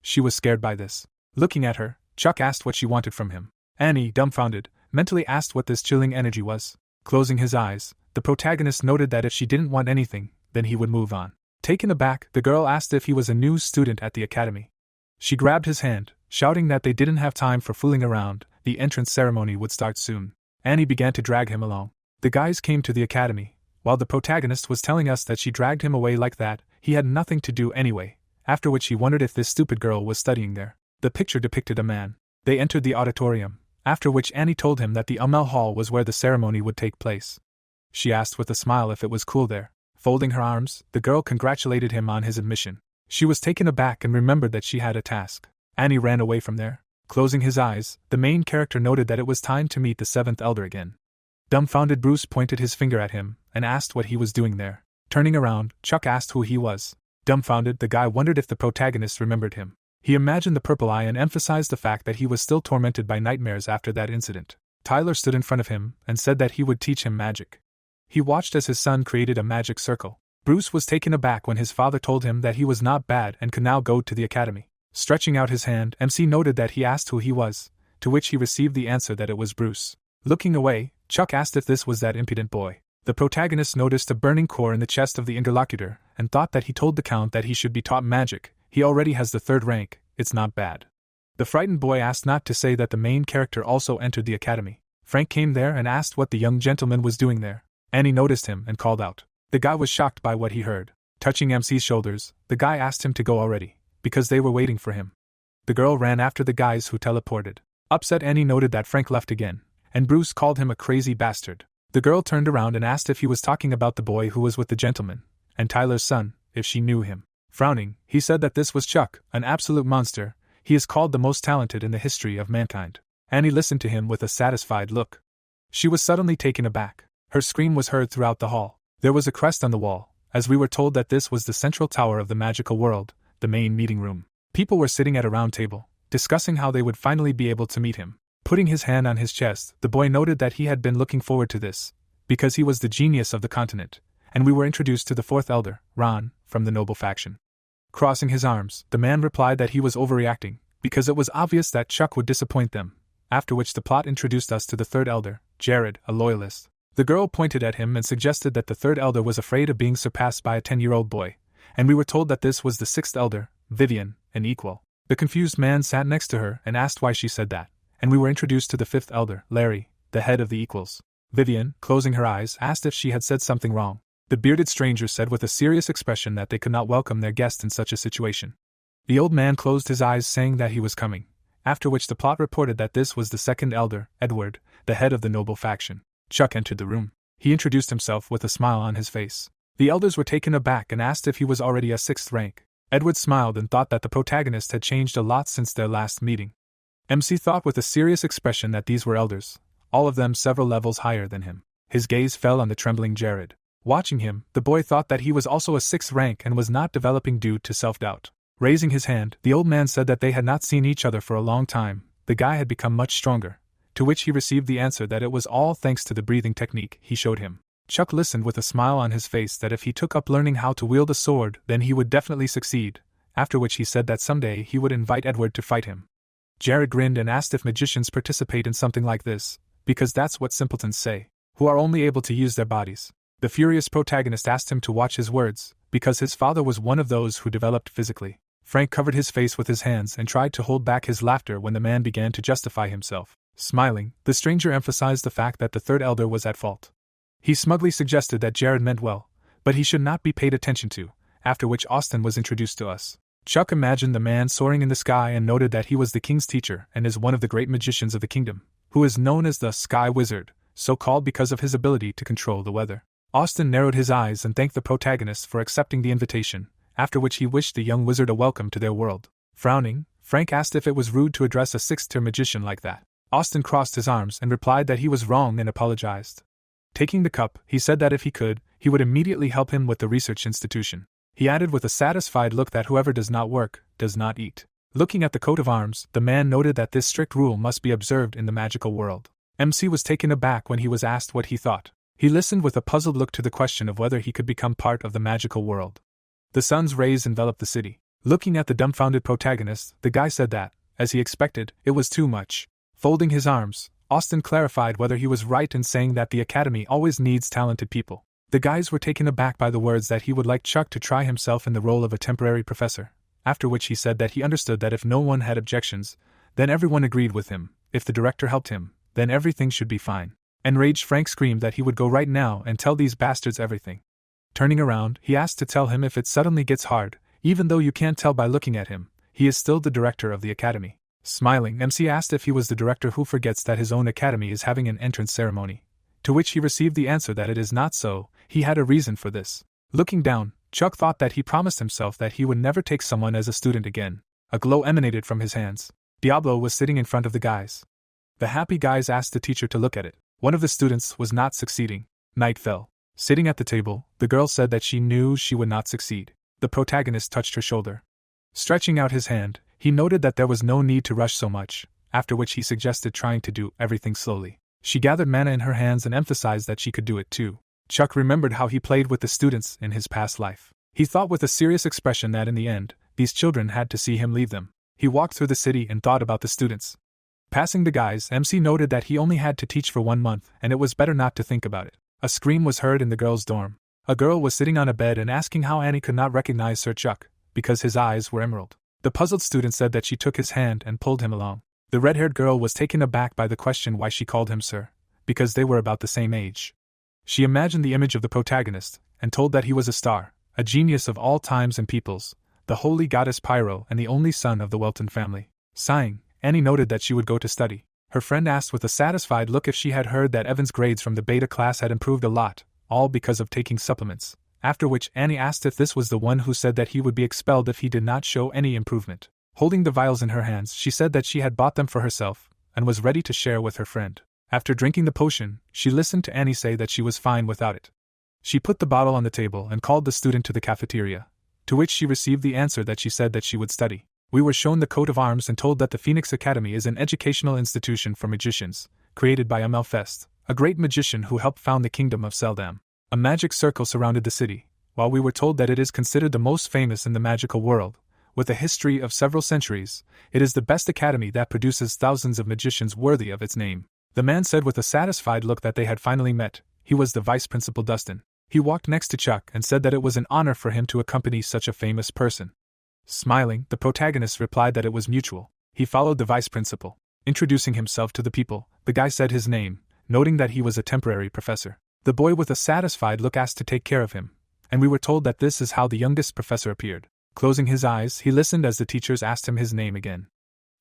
Speaker 1: She was scared by this. Looking at her, Chuck asked what she wanted from him. Annie, dumbfounded, mentally asked what this chilling energy was. Closing his eyes, the protagonist noted that if she didn't want anything, then he would move on. Taken aback, the girl asked if he was a new student at the academy. She grabbed his hand, shouting that they didn't have time for fooling around, the entrance ceremony would start soon. Annie began to drag him along. The guys came to the academy. While the protagonist was telling us that she dragged him away like that, he had nothing to do anyway, after which he wondered if this stupid girl was studying there. The picture depicted a man. They entered the auditorium, after which Annie told him that the Umel Hall was where the ceremony would take place. She asked with a smile if it was cool there. Folding her arms, the girl congratulated him on his admission. She was taken aback and remembered that she had a task. Annie ran away from there. Closing his eyes, the main character noted that it was time to meet the seventh elder again. Dumbfounded, Bruce pointed his finger at him and asked what he was doing there. Turning around, Chuck asked who he was. Dumbfounded, the guy wondered if the protagonist remembered him. He imagined the purple eye and emphasized the fact that he was still tormented by nightmares after that incident. Tyler stood in front of him and said that he would teach him magic. He watched as his son created a magic circle. Bruce was taken aback when his father told him that he was not bad and could now go to the academy. Stretching out his hand, MC noted that he asked who he was, to which he received the answer that it was Bruce. Looking away, Chuck asked if this was that impudent boy. The protagonist noticed a burning core in the chest of the interlocutor and thought that he told the Count that he should be taught magic. He already has the 3rd rank, it's not bad. The frightened boy asked not to say that the main character also entered the academy. Frank came there and asked what the young gentleman was doing there. Annie noticed him and called out. The guy was shocked by what he heard. Touching MC's shoulders, the guy asked him to go already, because they were waiting for him. The girl ran after the guys who teleported. Upset, Annie noted that Frank left again, and Bruce called him a crazy bastard. The girl turned around and asked if he was talking about the boy who was with the gentleman, and Tyler's son, if she knew him. Frowning, he said that this was Chuck, an absolute monster. He is called the most talented in the history of mankind. Annie listened to him with a satisfied look. She was suddenly taken aback. Her scream was heard throughout the hall. There was a crest on the wall, as we were told that this was the central tower of the magical world, the main meeting room. People were sitting at a round table, discussing how they would finally be able to meet him. Putting his hand on his chest, the boy noted that he had been looking forward to this, because he was the genius of the continent, and we were introduced to the 4th elder, Ron, from the noble faction. Crossing his arms, the man replied that he was overreacting, because it was obvious that Chuck would disappoint them, after which the plot introduced us to the 3rd elder, Jared, a loyalist. The girl pointed at him and suggested that the 3rd elder was afraid of being surpassed by a 10-year-old boy, and we were told that this was the 6th elder, Vivian, an equal. The confused man sat next to her and asked why she said that, and we were introduced to the 5th elder, Larry, the head of the equals. Vivian, closing her eyes, asked if she had said something wrong. The bearded stranger said with a serious expression that they could not welcome their guest in such a situation. The old man closed his eyes, saying that he was coming, after which the plot reported that this was the 2nd elder, Edward, the head of the noble faction. Chuck entered the room. He introduced himself with a smile on his face. The elders were taken aback and asked if he was already a 6th rank. Edward smiled and thought that the protagonist had changed a lot since their last meeting. MC thought with a serious expression that these were elders, all of them several levels higher than him. His gaze fell on the trembling Jared. Watching him, the boy thought that he was also a 6th rank and was not developing due to self-doubt. Raising his hand, the old man said that they had not seen each other for a long time. The guy had become much stronger, to which he received the answer that it was all thanks to the breathing technique he showed him. Chuck listened with a smile on his face that if he took up learning how to wield a sword, then he would definitely succeed, after which he said that someday he would invite Edward to fight him. Jared grinned and asked if magicians participate in something like this, because that's what simpletons say, who are only able to use their bodies. The furious protagonist asked him to watch his words, because his father was one of those who developed physically. Frank covered his face with his hands and tried to hold back his laughter when the man began to justify himself. Smiling, the stranger emphasized the fact that the third elder was at fault. He smugly suggested that Jared meant well, but he should not be paid attention to, after which Austin was introduced to us. Chuck imagined the man soaring in the sky and noted that he was the king's teacher and is one of the great magicians of the kingdom, who is known as the Sky Wizard, so called because of his ability to control the weather. Austin narrowed his eyes and thanked the protagonist for accepting the invitation, after which he wished the young wizard a welcome to their world. Frowning, Frank asked if it was rude to address a sixth-tier magician like that. Austin crossed his arms and replied that he was wrong and apologized. Taking the cup, he said that if he could, he would immediately help him with the research institution. He added with a satisfied look that whoever does not work, does not eat. Looking at the coat of arms, the man noted that this strict rule must be observed in the magical world. MC was taken aback when he was asked what he thought. He listened with a puzzled look to the question of whether he could become part of the magical world. The sun's rays enveloped the city. Looking at the dumbfounded protagonist, the guy said that, as he expected, it was too much. Folding his arms, Austin clarified whether he was right in saying that the academy always needs talented people. The guys were taken aback by the words that he would like Chuck to try himself in the role of a temporary professor, after which he said that he understood that if no one had objections, then everyone agreed with him. If the director helped him, then everything should be fine. Enraged, Frank screamed that he would go right now and tell these bastards everything. Turning around, he asked to tell him if it suddenly gets hard, even though you can't tell by looking at him, he is still the director of the academy. Smiling, MC asked if he was the director who forgets that his own academy is having an entrance ceremony, to which he received the answer that it is not so. He had a reason for this. Looking down, Chuck thought that he promised himself that he would never take someone as a student again. A glow emanated from his hands. Diablo was sitting in front of the guys. The happy guys asked the teacher to look at it. One of the students was not succeeding. Night fell. Sitting at the table, the girl said that she knew she would not succeed. The protagonist touched her shoulder. Stretching out his hand, he noted that there was no need to rush so much, after which he suggested trying to do everything slowly. She gathered mana in her hands and emphasized that she could do it too. Chuck remembered how he played with the students in his past life. He thought with a serious expression that in the end, these children had to see him leave them. He walked through the city and thought about the students. Passing the guys, MC noted that he only had to teach for 1 month and it was better not to think about it. A scream was heard in the girls' dorm. A girl was sitting on a bed and asking how Annie could not recognize Sir Chuck, because his eyes were emerald. The puzzled student said that she took his hand and pulled him along. The red-haired girl was taken aback by the question why she called him Sir, because they were about the same age. She imagined the image of the protagonist, and told that he was a star, a genius of all times and peoples, the holy goddess Pyro and the only son of the Welton family. Sighing, Annie noted that she would go to study. Her friend asked with a satisfied look if she had heard that Evan's grades from the beta class had improved a lot, all because of taking supplements, after which Annie asked if this was the one who said that he would be expelled if he did not show any improvement. Holding the vials in her hands, she said that she had bought them for herself, and was ready to share with her friend. After drinking the potion, she listened to Annie say that she was fine without it. She put the bottle on the table and called the student to the cafeteria, to which she received the answer that she said that she would study. We were shown the coat of arms and told that the Phoenix Academy is an educational institution for magicians, created by Amelfest, a great magician who helped found the kingdom of Seldam. A magic circle surrounded the city, while we were told that it is considered the most famous in the magical world. With a history of several centuries, it is the best academy that produces thousands of magicians worthy of its name. The man said with a satisfied look that they had finally met. He was the vice principal Dustin. He walked next to Chuck and said that it was an honor for him to accompany such a famous person. Smiling, the protagonist replied that it was mutual. He followed the vice principal. Introducing himself to the people, the guy said his name, noting that he was a temporary professor. The boy with a satisfied look asked to take care of him, and we were told that this is how the youngest professor appeared. Closing his eyes, he listened as the teachers asked him his name again.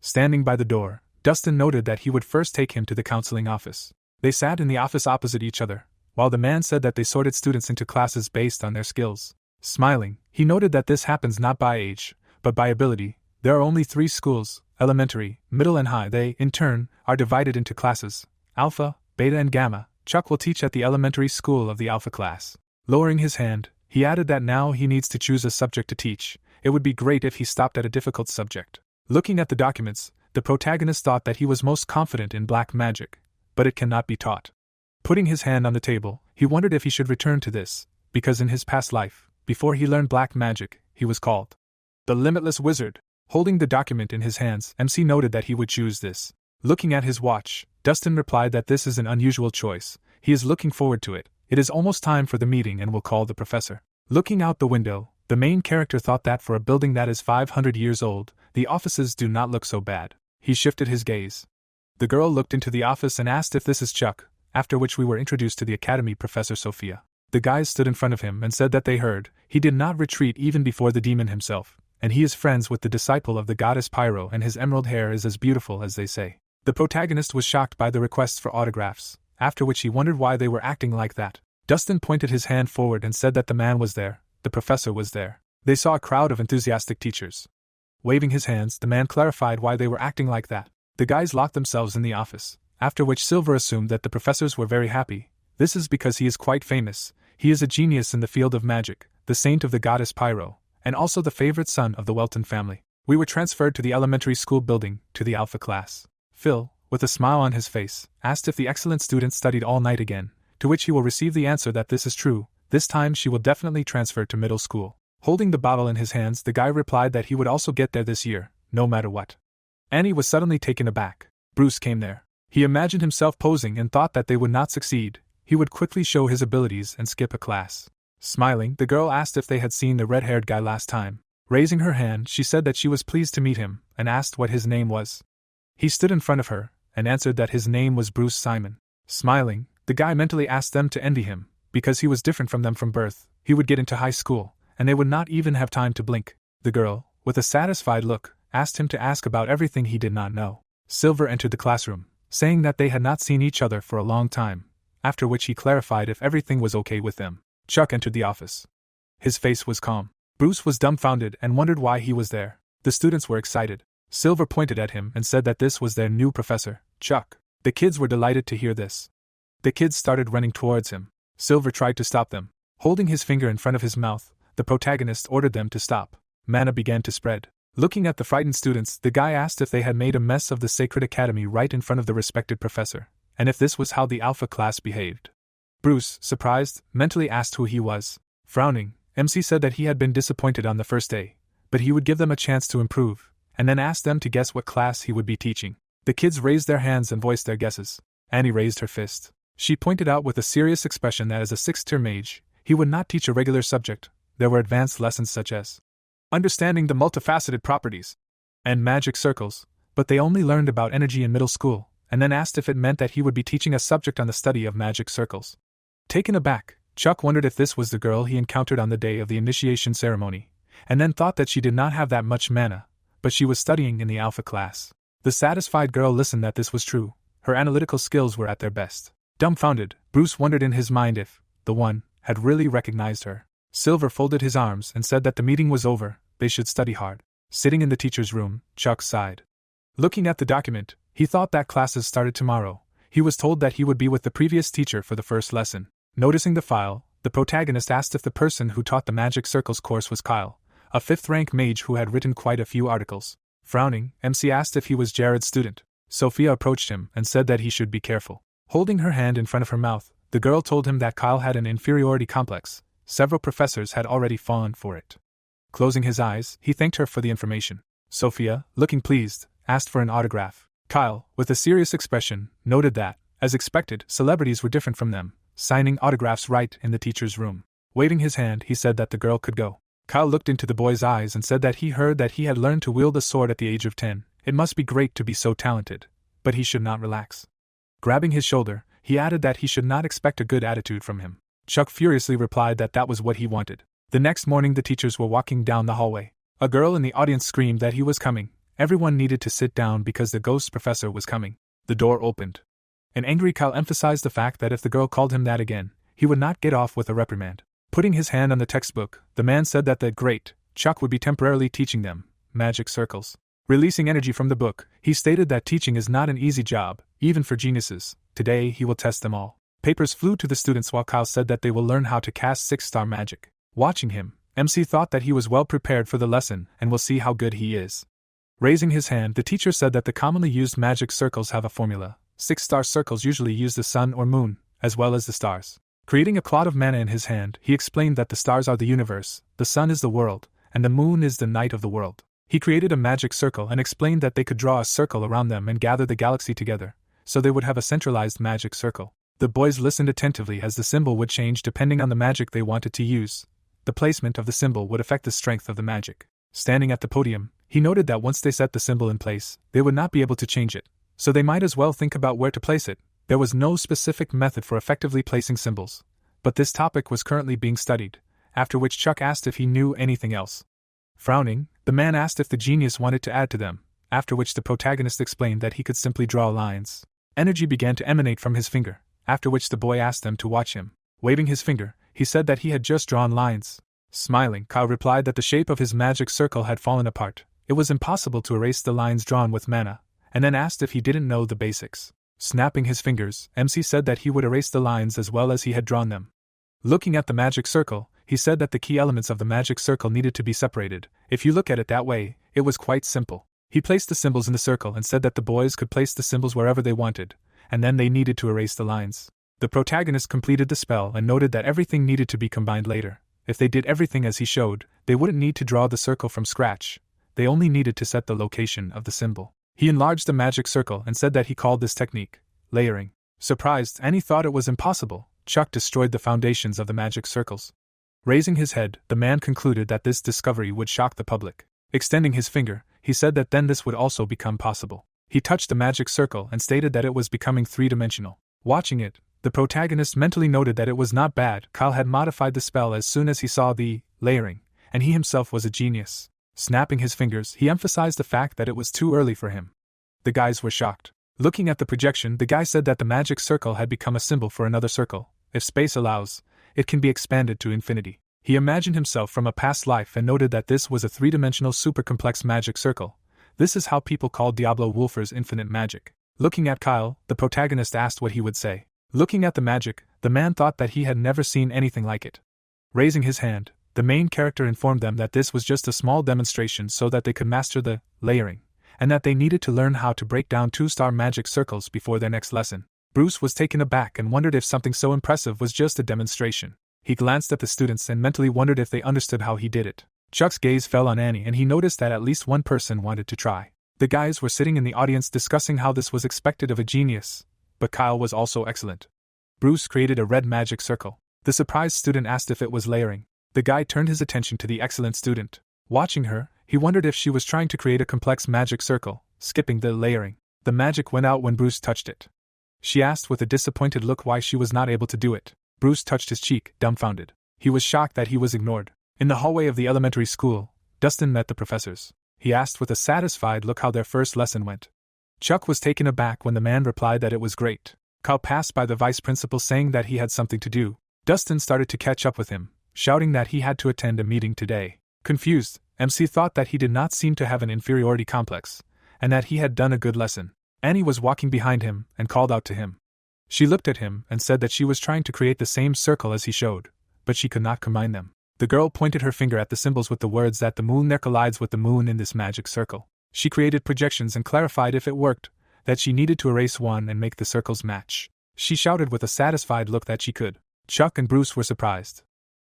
Speaker 1: Standing by the door, Dustin noted that he would first take him to the counseling office. They sat in the office opposite each other, while the man said that they sorted students into classes based on their skills. Smiling, he noted that this happens not by age, but by ability. There are only 3 schools, elementary, middle and high. They, in turn, are divided into classes, alpha, beta and gamma. Chuck will teach at the elementary school of the alpha class. Lowering his hand, he added that now he needs to choose a subject to teach. It would be great if he stopped at a difficult subject. Looking at the documents, The protagonist thought that he was most confident in black magic, but it cannot be taught. Putting his hand on the table, he wondered if he should return to this, because in his past life, before he learned black magic, he was called the Limitless Wizard. Holding the document in his hands, MC noted that he would choose this. Looking at his watch, Dustin replied that this is an unusual choice. He is looking forward to it. It is almost time for the meeting and will call the professor. Looking out the window, the main character thought that for a building that is 500 years old, the offices do not look so bad. He shifted his gaze. The girl looked into the office and asked if this is Chuck, after which we were introduced to the academy Professor Sophia. The guys stood in front of him and said that they heard. He did not retreat even before the demon himself, and he is friends with the disciple of the goddess Pyro and his emerald hair is as beautiful as they say. The protagonist was shocked by the requests for autographs, after which he wondered why they were acting like that. Dustin pointed his hand forward and said that the man was there, the professor was there. They saw a crowd of enthusiastic teachers. Waving his hands, the man clarified why they were acting like that. The guys locked themselves in the office, after which Silver assumed that the professors were very happy. This is because he is quite famous. He is a genius in the field of magic, the saint of the goddess Pyro, and also the favorite son of the Welton family. We were transferred to the elementary school building, to the Alpha class. Phil, with a smile on his face, asked if the excellent student studied all night again, to which he will receive the answer that this is true. This time she will definitely transfer to middle school. Holding the bottle in his hands, the guy replied that he would also get there this year, no matter what. Annie was suddenly taken aback. Bruce came there. He imagined himself posing and thought that they would not succeed. He would quickly show his abilities and skip a class. Smiling, the girl asked if they had seen the red-haired guy last time. Raising her hand, she said that she was pleased to meet him, and asked what his name was. He stood in front of her, and answered that his name was Bruce Simon. Smiling, the guy mentally asked them to envy him, because he was different from them from birth. He would get into high school, and they would not even have time to blink. The girl, with a satisfied look, asked him to ask about everything he did not know. Silver entered the classroom, saying that they had not seen each other for a long time, after which he clarified if everything was okay with them. Chuck entered the office. His face was calm. Bruce was dumbfounded and wondered why he was there. The students were excited. Silver pointed at him and said that this was their new professor, Chuck. The kids were delighted to hear this. The kids started running towards him. Silver tried to stop them. Holding his finger in front of his mouth, the protagonist ordered them to stop. Mana began to spread. Looking at the frightened students, the guy asked if they had made a mess of the sacred academy right in front of the respected professor, and if this was how the Alpha class behaved. Bruce, surprised, mentally asked who he was. Frowning, MC said that he had been disappointed on the first day, but he would give them a chance to improve, and then asked them to guess what class he would be teaching. The kids raised their hands and voiced their guesses. Annie raised her fist. She pointed out with a serious expression that as a 6th-tier mage, he would not teach a regular subject. There were advanced lessons such as understanding the multifaceted properties and magic circles, but they only learned about energy in middle school, and then asked if it meant that he would be teaching a subject on the study of magic circles. Taken aback, Chuck wondered if this was the girl he encountered on the day of the initiation ceremony, and then thought that she did not have that much mana, but she was studying in the Alpha class. The satisfied girl listened that this was true. Her analytical skills were at their best. Dumbfounded, Bruce wondered in his mind if the one had really recognized her. Silver folded his arms and said that the meeting was over, they should study hard. Sitting in the teacher's room, Chuck sighed. Looking at the document, he thought that classes started tomorrow. He was told that he would be with the previous teacher for the first lesson. Noticing the file, the protagonist asked if the person who taught the Magic Circles course was Kyle, a 5th-rank mage who had written quite a few articles. Frowning, MC asked if he was Jared's student. Sophia approached him and said that he should be careful. Holding her hand in front of her mouth, the girl told him that Kyle had an inferiority complex. Several professors had already fallen for it. Closing his eyes, he thanked her for the information. Sophia, looking pleased, asked for an autograph. Kyle, with a serious expression, noted that, as expected, celebrities were different from them, signing autographs right in the teacher's room. Waving his hand, he said that the girl could go. Kyle looked into the boy's eyes and said that he heard that he had learned to wield a sword at the age of 10. It must be great to be so talented, but he should not relax. Grabbing his shoulder, he added that he should not expect a good attitude from him. Chuck furiously replied that that was what he wanted. The next morning the teachers were walking down the hallway. A girl in the audience screamed that he was coming. Everyone needed to sit down because the ghost professor was coming. The door opened. An angry Kyle emphasized the fact that if the girl called him that again, he would not get off with a reprimand. Putting his hand on the textbook, the man said that the great Chuck would be temporarily teaching them magic circles. Releasing energy from the book, he stated that teaching is not an easy job, even for geniuses. Today he will test them all. Papers flew to the students while Kyle said that they will learn how to cast 6-star magic. Watching him, MC thought that he was well prepared for the lesson and will see how good he is. Raising his hand, the teacher said that the commonly used magic circles have a formula. 6-star circles usually use the sun or moon, as well as the stars. Creating a clod of mana in his hand, he explained that the stars are the universe, the sun is the world, and the moon is the night of the world. He created a magic circle and explained that they could draw a circle around them and gather the galaxy together, so they would have a centralized magic circle. The boys listened attentively as the symbol would change depending on the magic they wanted to use. The placement of the symbol would affect the strength of the magic. Standing at the podium, he noted that once they set the symbol in place, they would not be able to change it, so they might as well think about where to place it. There was no specific method for effectively placing symbols, but this topic was currently being studied, after which Chuck asked if he knew anything else. Frowning, the man asked if the genius wanted to add to them, after which the protagonist explained that he could simply draw lines. Energy began to emanate from his finger, after which the boy asked them to watch him. Waving his finger, he said that he had just drawn lines. Smiling, Kyle replied that the shape of his magic circle had fallen apart. It was impossible to erase the lines drawn with mana, and then asked if he didn't know the basics. Snapping his fingers, MC said that he would erase the lines as well as he had drawn them. Looking at the magic circle, he said that the key elements of the magic circle needed to be separated. If you look at it that way, it was quite simple. He placed the symbols in the circle and said that the boys could place the symbols wherever they wanted, and then they needed to erase the lines. The protagonist completed the spell and noted that everything needed to be combined later. If they did everything as he showed, they wouldn't need to draw the circle from scratch. They only needed to set the location of the symbol. He enlarged the magic circle and said that he called this technique layering. Surprised, Annie thought it was impossible. Chuck destroyed the foundations of the magic circles. Raising his head, the man concluded that this discovery would shock the public. Extending his finger, he said that then this would also become possible. He touched the magic circle and stated that it was becoming three-dimensional. Watching it, the protagonist mentally noted that it was not bad. Kyle had modified the spell as soon as he saw the layering, and he himself was a genius. Snapping his fingers, he emphasized the fact that it was too early for him. The guys were shocked. Looking at the projection, the guy said that the magic circle had become a symbol for another circle. If space allows, it can be expanded to infinity. He imagined himself from a past life and noted that this was a three-dimensional super-complex magic circle. This is how people called Diablo Wolfer's infinite magic. Looking at Kyle, the protagonist asked what he would say. Looking at the magic, the man thought that he had never seen anything like it. Raising his hand, the main character informed them that this was just a small demonstration so that they could master the layering, and that they needed to learn how to break down 2-star magic circles before their next lesson. Bruce was taken aback and wondered if something so impressive was just a demonstration. He glanced at the students and mentally wondered if they understood how he did it. Chuck's gaze fell on Annie and he noticed that at least one person wanted to try. The guys were sitting in the audience discussing how this was expected of a genius, but Kyle was also excellent. Bruce created a red magic circle. The surprised student asked if it was layering. The guy turned his attention to the excellent student. Watching her, he wondered if she was trying to create a complex magic circle, skipping the layering. The magic went out when Bruce touched it. She asked with a disappointed look why she was not able to do it. Bruce touched his cheek, dumbfounded. He was shocked that he was ignored. In the hallway of the elementary school, Dustin met the professors. He asked with a satisfied look how their first lesson went. Chuck was taken aback when the man replied that it was great. Kyle passed by the vice principal saying that he had something to do. Dustin started to catch up with him, shouting that he had to attend a meeting today. Confused, MC thought that he did not seem to have an inferiority complex, and that he had done a good lesson. Annie was walking behind him and called out to him. She looked at him and said that she was trying to create the same circle as he showed, but she could not combine them. The girl pointed her finger at the symbols with the words that the moon there collides with the moon in this magic circle. She created projections and clarified if it worked, that she needed to erase one and make the circles match. She shouted with a satisfied look that she could. Chuck and Bruce were surprised.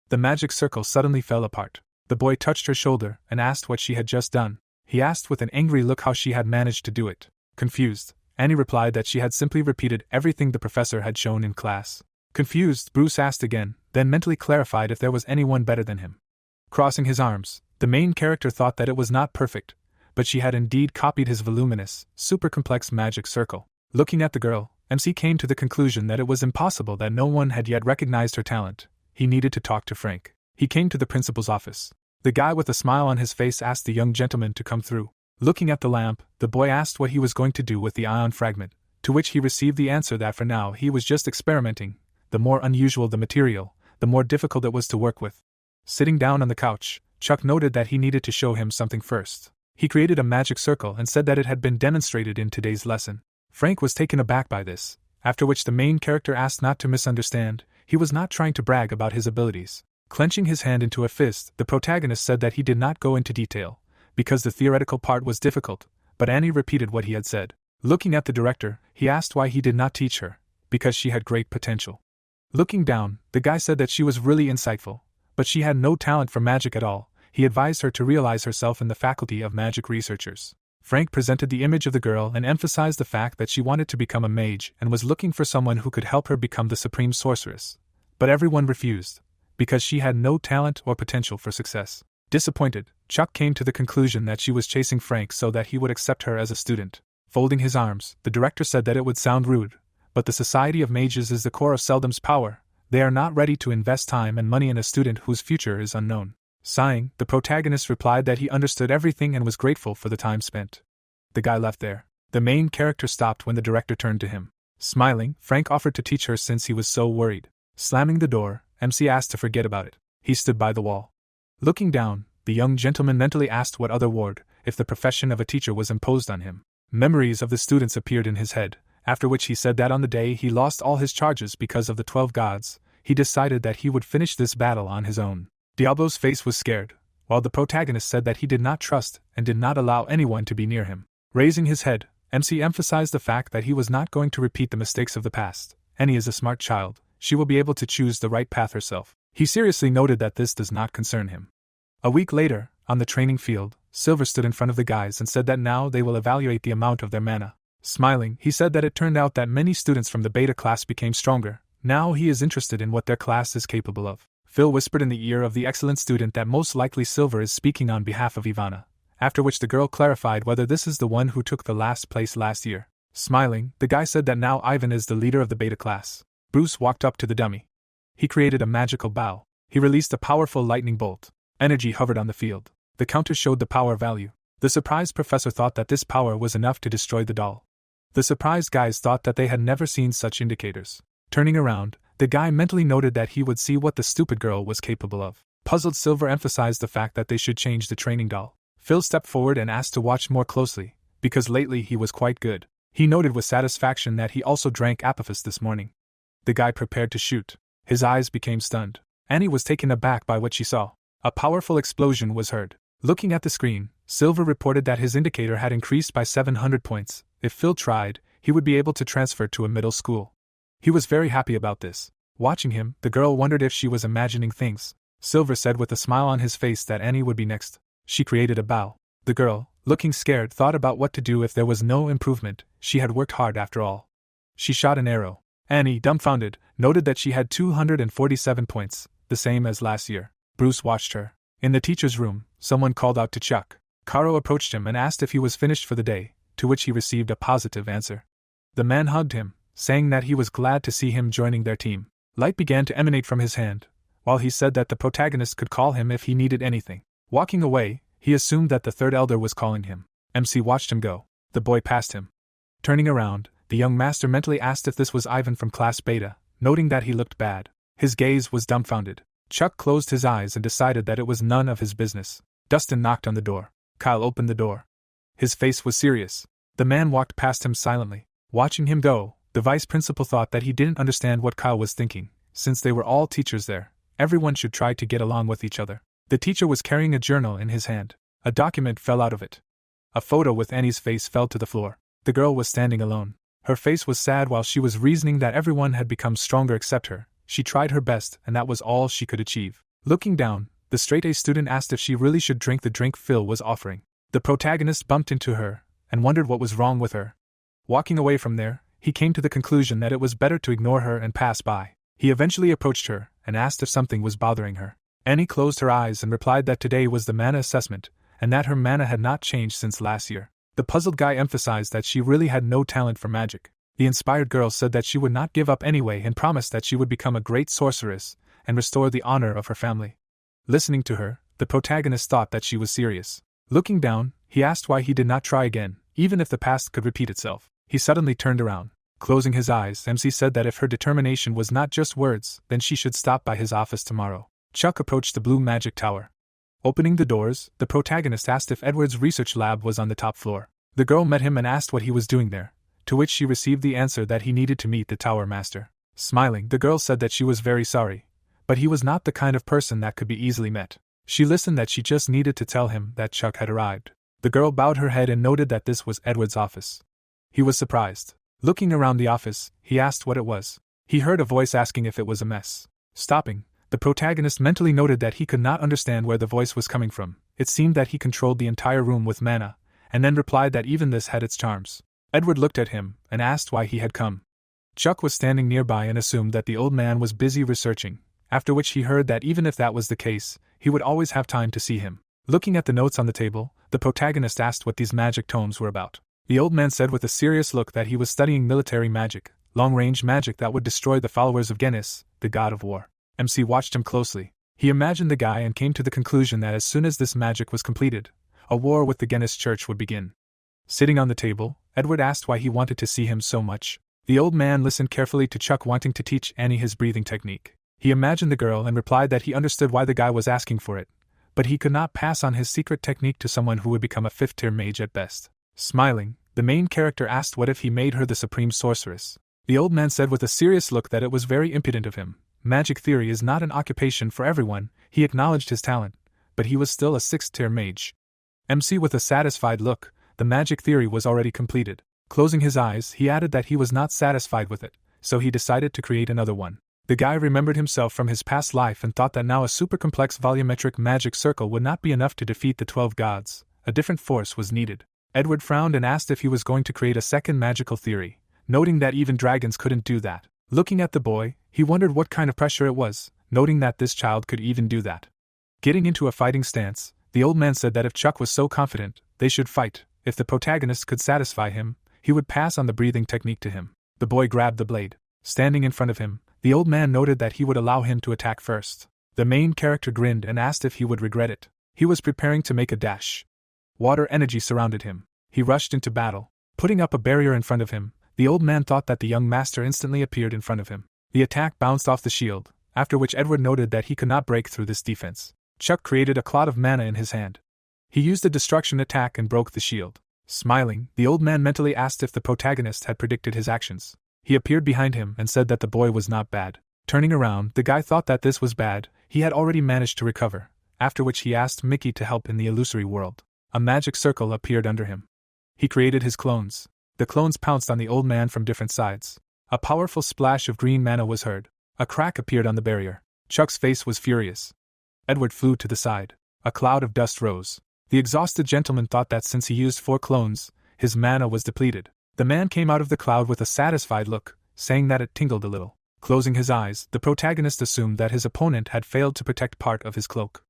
Speaker 1: The magic circle suddenly fell apart. The boy touched her shoulder and asked what she had just done. He asked with an angry look how she had managed to do it. Confused, Annie replied that she had simply repeated everything the professor had shown in class. Confused, Bruce asked again, then mentally clarified if there was anyone better than him. Crossing his arms, the main character thought that it was not perfect, but she had indeed copied his voluminous, super-complex magic circle. Looking at the girl, MC came to the conclusion that it was impossible that no one had yet recognized her talent. He needed to talk to Frank. He came to the principal's office. The guy with a smile on his face asked the young gentleman to come through. Looking at the lamp, the boy asked what he was going to do with the ion fragment, to which he received the answer that for now he was just experimenting. The more unusual the material, the more difficult it was to work with. Sitting down on the couch, Chuck noted that he needed to show him something first. He created a magic circle and said that it had been demonstrated in today's lesson. Frank was taken aback by this, after which the main character asked not to misunderstand. He was not trying to brag about his abilities. Clenching his hand into a fist, the protagonist said that he did not go into detail, because the theoretical part was difficult, but Annie repeated what he had said. Looking at the director, he asked why he did not teach her, because she had great potential. Looking down, the guy said that she was really insightful, but she had no talent for magic at all. He advised her to realize herself in the faculty of magic researchers. Frank presented the image of the girl and emphasized the fact that she wanted to become a mage and was looking for someone who could help her become the supreme sorceress. But everyone refused, because she had no talent or potential for success. Disappointed, Chuck came to the conclusion that she was chasing Frank so that he would accept her as a student. Folding his arms, the director said that it would sound rude, but the Society of Mages is the core of Seldom's power. They are not ready to invest time and money in a student whose future is unknown. Sighing, the protagonist replied that he understood everything and was grateful for the time spent. The guy left there. The main character stopped when the director turned to him. Smiling, Frank offered to teach her since he was so worried. Slamming the door, MC asked to forget about it. He stood by the wall. Looking down, the young gentleman mentally asked what other ward, if the profession of a teacher was imposed on him. Memories of the students appeared in his head, after which he said that on the day he lost all his charges because of the 12 gods, he decided that he would finish this battle on his own. Diablo's face was scared, while the protagonist said that he did not trust and did not allow anyone to be near him. Raising his head, MC emphasized the fact that he was not going to repeat the mistakes of the past. Annie is a smart child, she will be able to choose the right path herself. He seriously noted that this does not concern him. A week later, on the training field, Silver stood in front of the guys and said that now they will evaluate the amount of their mana. Smiling, he said that it turned out that many students from the beta class became stronger. Now he is interested in what their class is capable of. Phil whispered in the ear of the excellent student that most likely Silver is speaking on behalf of Ivana, after which the girl clarified whether this is the one who took the last place last year. Smiling, the guy said that now Ivan is the leader of the beta class. Bruce walked up to the dummy. He created a magical bow. He released a powerful lightning bolt. Energy hovered on the field. The counter showed the power value. The surprised professor thought that this power was enough to destroy the doll. The surprised guys thought that they had never seen such indicators. Turning around, the guy mentally noted that he would see what the stupid girl was capable of. Puzzled, Silver emphasized the fact that they should change the training doll. Phil stepped forward and asked to watch more closely, because lately he was quite good. He noted with satisfaction that he also drank Apophis this morning. The guy prepared to shoot. His eyes became stunned. Annie was taken aback by what she saw. A powerful explosion was heard. Looking at the screen, Silver reported that his indicator had increased by 700 points. If Phil tried, he would be able to transfer to a middle school. He was very happy about this. Watching him, the girl wondered if she was imagining things. Silver said with a smile on his face that Annie would be next. She created a bow. The girl, looking scared, thought about what to do if there was no improvement. She had worked hard after all. She shot an arrow. Annie, dumbfounded, noted that she had 247 points, the same as last year. Bruce watched her. In the teacher's room, someone called out to Chuck. Caro approached him and asked if he was finished for the day, to which he received a positive answer. The man hugged him, saying that he was glad to see him joining their team. Light began to emanate from his hand, while he said that the protagonist could call him if he needed anything. Walking away, he assumed that the third elder was calling him. MC watched him go. The boy passed him. Turning around, the young master mentally asked if this was Ivan from Class Beta, noting that he looked bad. His gaze was dumbfounded. Chuck closed his eyes and decided that it was none of his business. Dustin knocked on the door. Kyle opened the door. His face was serious. The man walked past him silently. Watching him go, the vice principal thought that he didn't understand what Kyle was thinking. Since they were all teachers there, everyone should try to get along with each other. The teacher was carrying a journal in his hand. A document fell out of it. A photo with Annie's face fell to the floor. The girl was standing alone. Her face was sad while she was reasoning that everyone had become stronger except her. She tried her best, and that was all she could achieve. Looking down, the straight-A student asked if she really should drink the drink Phil was offering. The protagonist bumped into her, and wondered what was wrong with her. Walking away from there, he came to the conclusion that it was better to ignore her and pass by. He eventually approached her, and asked if something was bothering her. Annie closed her eyes and replied that today was the mana assessment, and that her mana had not changed since last year. The puzzled guy emphasized that she really had no talent for magic. The inspired girl said that she would not give up anyway and promised that she would become a great sorceress and restore the honor of her family. Listening to her, the protagonist thought that she was serious. Looking down, he asked why he did not try again, even if the past could repeat itself. He suddenly turned around. Closing his eyes, MC said that if her determination was not just words, then she should stop by his office tomorrow. Chuck approached the blue magic tower. Opening the doors, the protagonist asked if Edward's research lab was on the top floor. The girl met him and asked what he was doing there, to which she received the answer that he needed to meet the tower master. Smiling, the girl said that she was very sorry, but he was not the kind of person that could be easily met. She listened that she just needed to tell him that Chuck had arrived. The girl bowed her head and noted that this was Edward's office. He was surprised. Looking around the office, he asked what it was. He heard a voice asking if it was a mess. Stopping, the protagonist mentally noted that he could not understand where the voice was coming from. It seemed that he controlled the entire room with mana, and then replied that even this had its charms. Edward looked at him and asked why he had come. Chuck was standing nearby and assumed that the old man was busy researching, after which he heard that even if that was the case, he would always have time to see him. Looking at the notes on the table, the protagonist asked what these magic tomes were about. The old man said with a serious look that he was studying military magic, long-range magic that would destroy the followers of Genis, the god of war. MC watched him closely. He imagined the guy and came to the conclusion that as soon as this magic was completed, a war with the Genis church would begin. Sitting on the table, Edward asked why he wanted to see him so much. The old man listened carefully to Chuck wanting to teach Annie his breathing technique. He imagined the girl and replied that he understood why the guy was asking for it, but he could not pass on his secret technique to someone who would become a 5th-tier mage at best. Smiling, the main character asked what if he made her the supreme sorceress. The old man said with a serious look that it was very impudent of him. Magic theory is not an occupation for everyone. He acknowledged his talent, but he was still a 6th-tier mage. MC with a satisfied look, the magic theory was already completed. Closing his eyes, he added that he was not satisfied with it, so he decided to create another one. The guy remembered himself from his past life and thought that now a super complex volumetric magic circle would not be enough to defeat the 12 gods. A different force was needed. Edward frowned and asked if he was going to create a second magical theory, noting that even dragons couldn't do that. Looking at the boy, he wondered what kind of pressure it was, noting that this child could even do that. Getting into a fighting stance, the old man said that if Chuck was so confident, they should fight. If the protagonist could satisfy him, he would pass on the breathing technique to him. The boy grabbed the blade. Standing in front of him, the old man noted that he would allow him to attack first. The main character grinned and asked if he would regret it. He was preparing to make a dash. Water energy surrounded him. He rushed into battle. Putting up a barrier in front of him, the old man thought that the young master instantly appeared in front of him. The attack bounced off the shield, after which Edward noted that he could not break through this defense. Chuck created a clot of mana in his hand. He used a destruction attack and broke the shield. Smiling, the old man mentally asked if the protagonist had predicted his actions. He appeared behind him and said that the boy was not bad. Turning around, the guy thought that this was bad. He had already managed to recover, after which he asked Mickey to help in the illusory world. A magic circle appeared under him. He created his clones. The clones pounced on the old man from different sides. A powerful splash of green mana was heard. A crack appeared on the barrier. Chuck's face was furious. Edward flew to the side. A cloud of dust rose. The exhausted gentleman thought that since he used 4 clones, his mana was depleted. The man came out of the cloud with a satisfied look, saying that it tingled a little. Closing his eyes, the protagonist assumed that his opponent had failed to protect part of his cloak.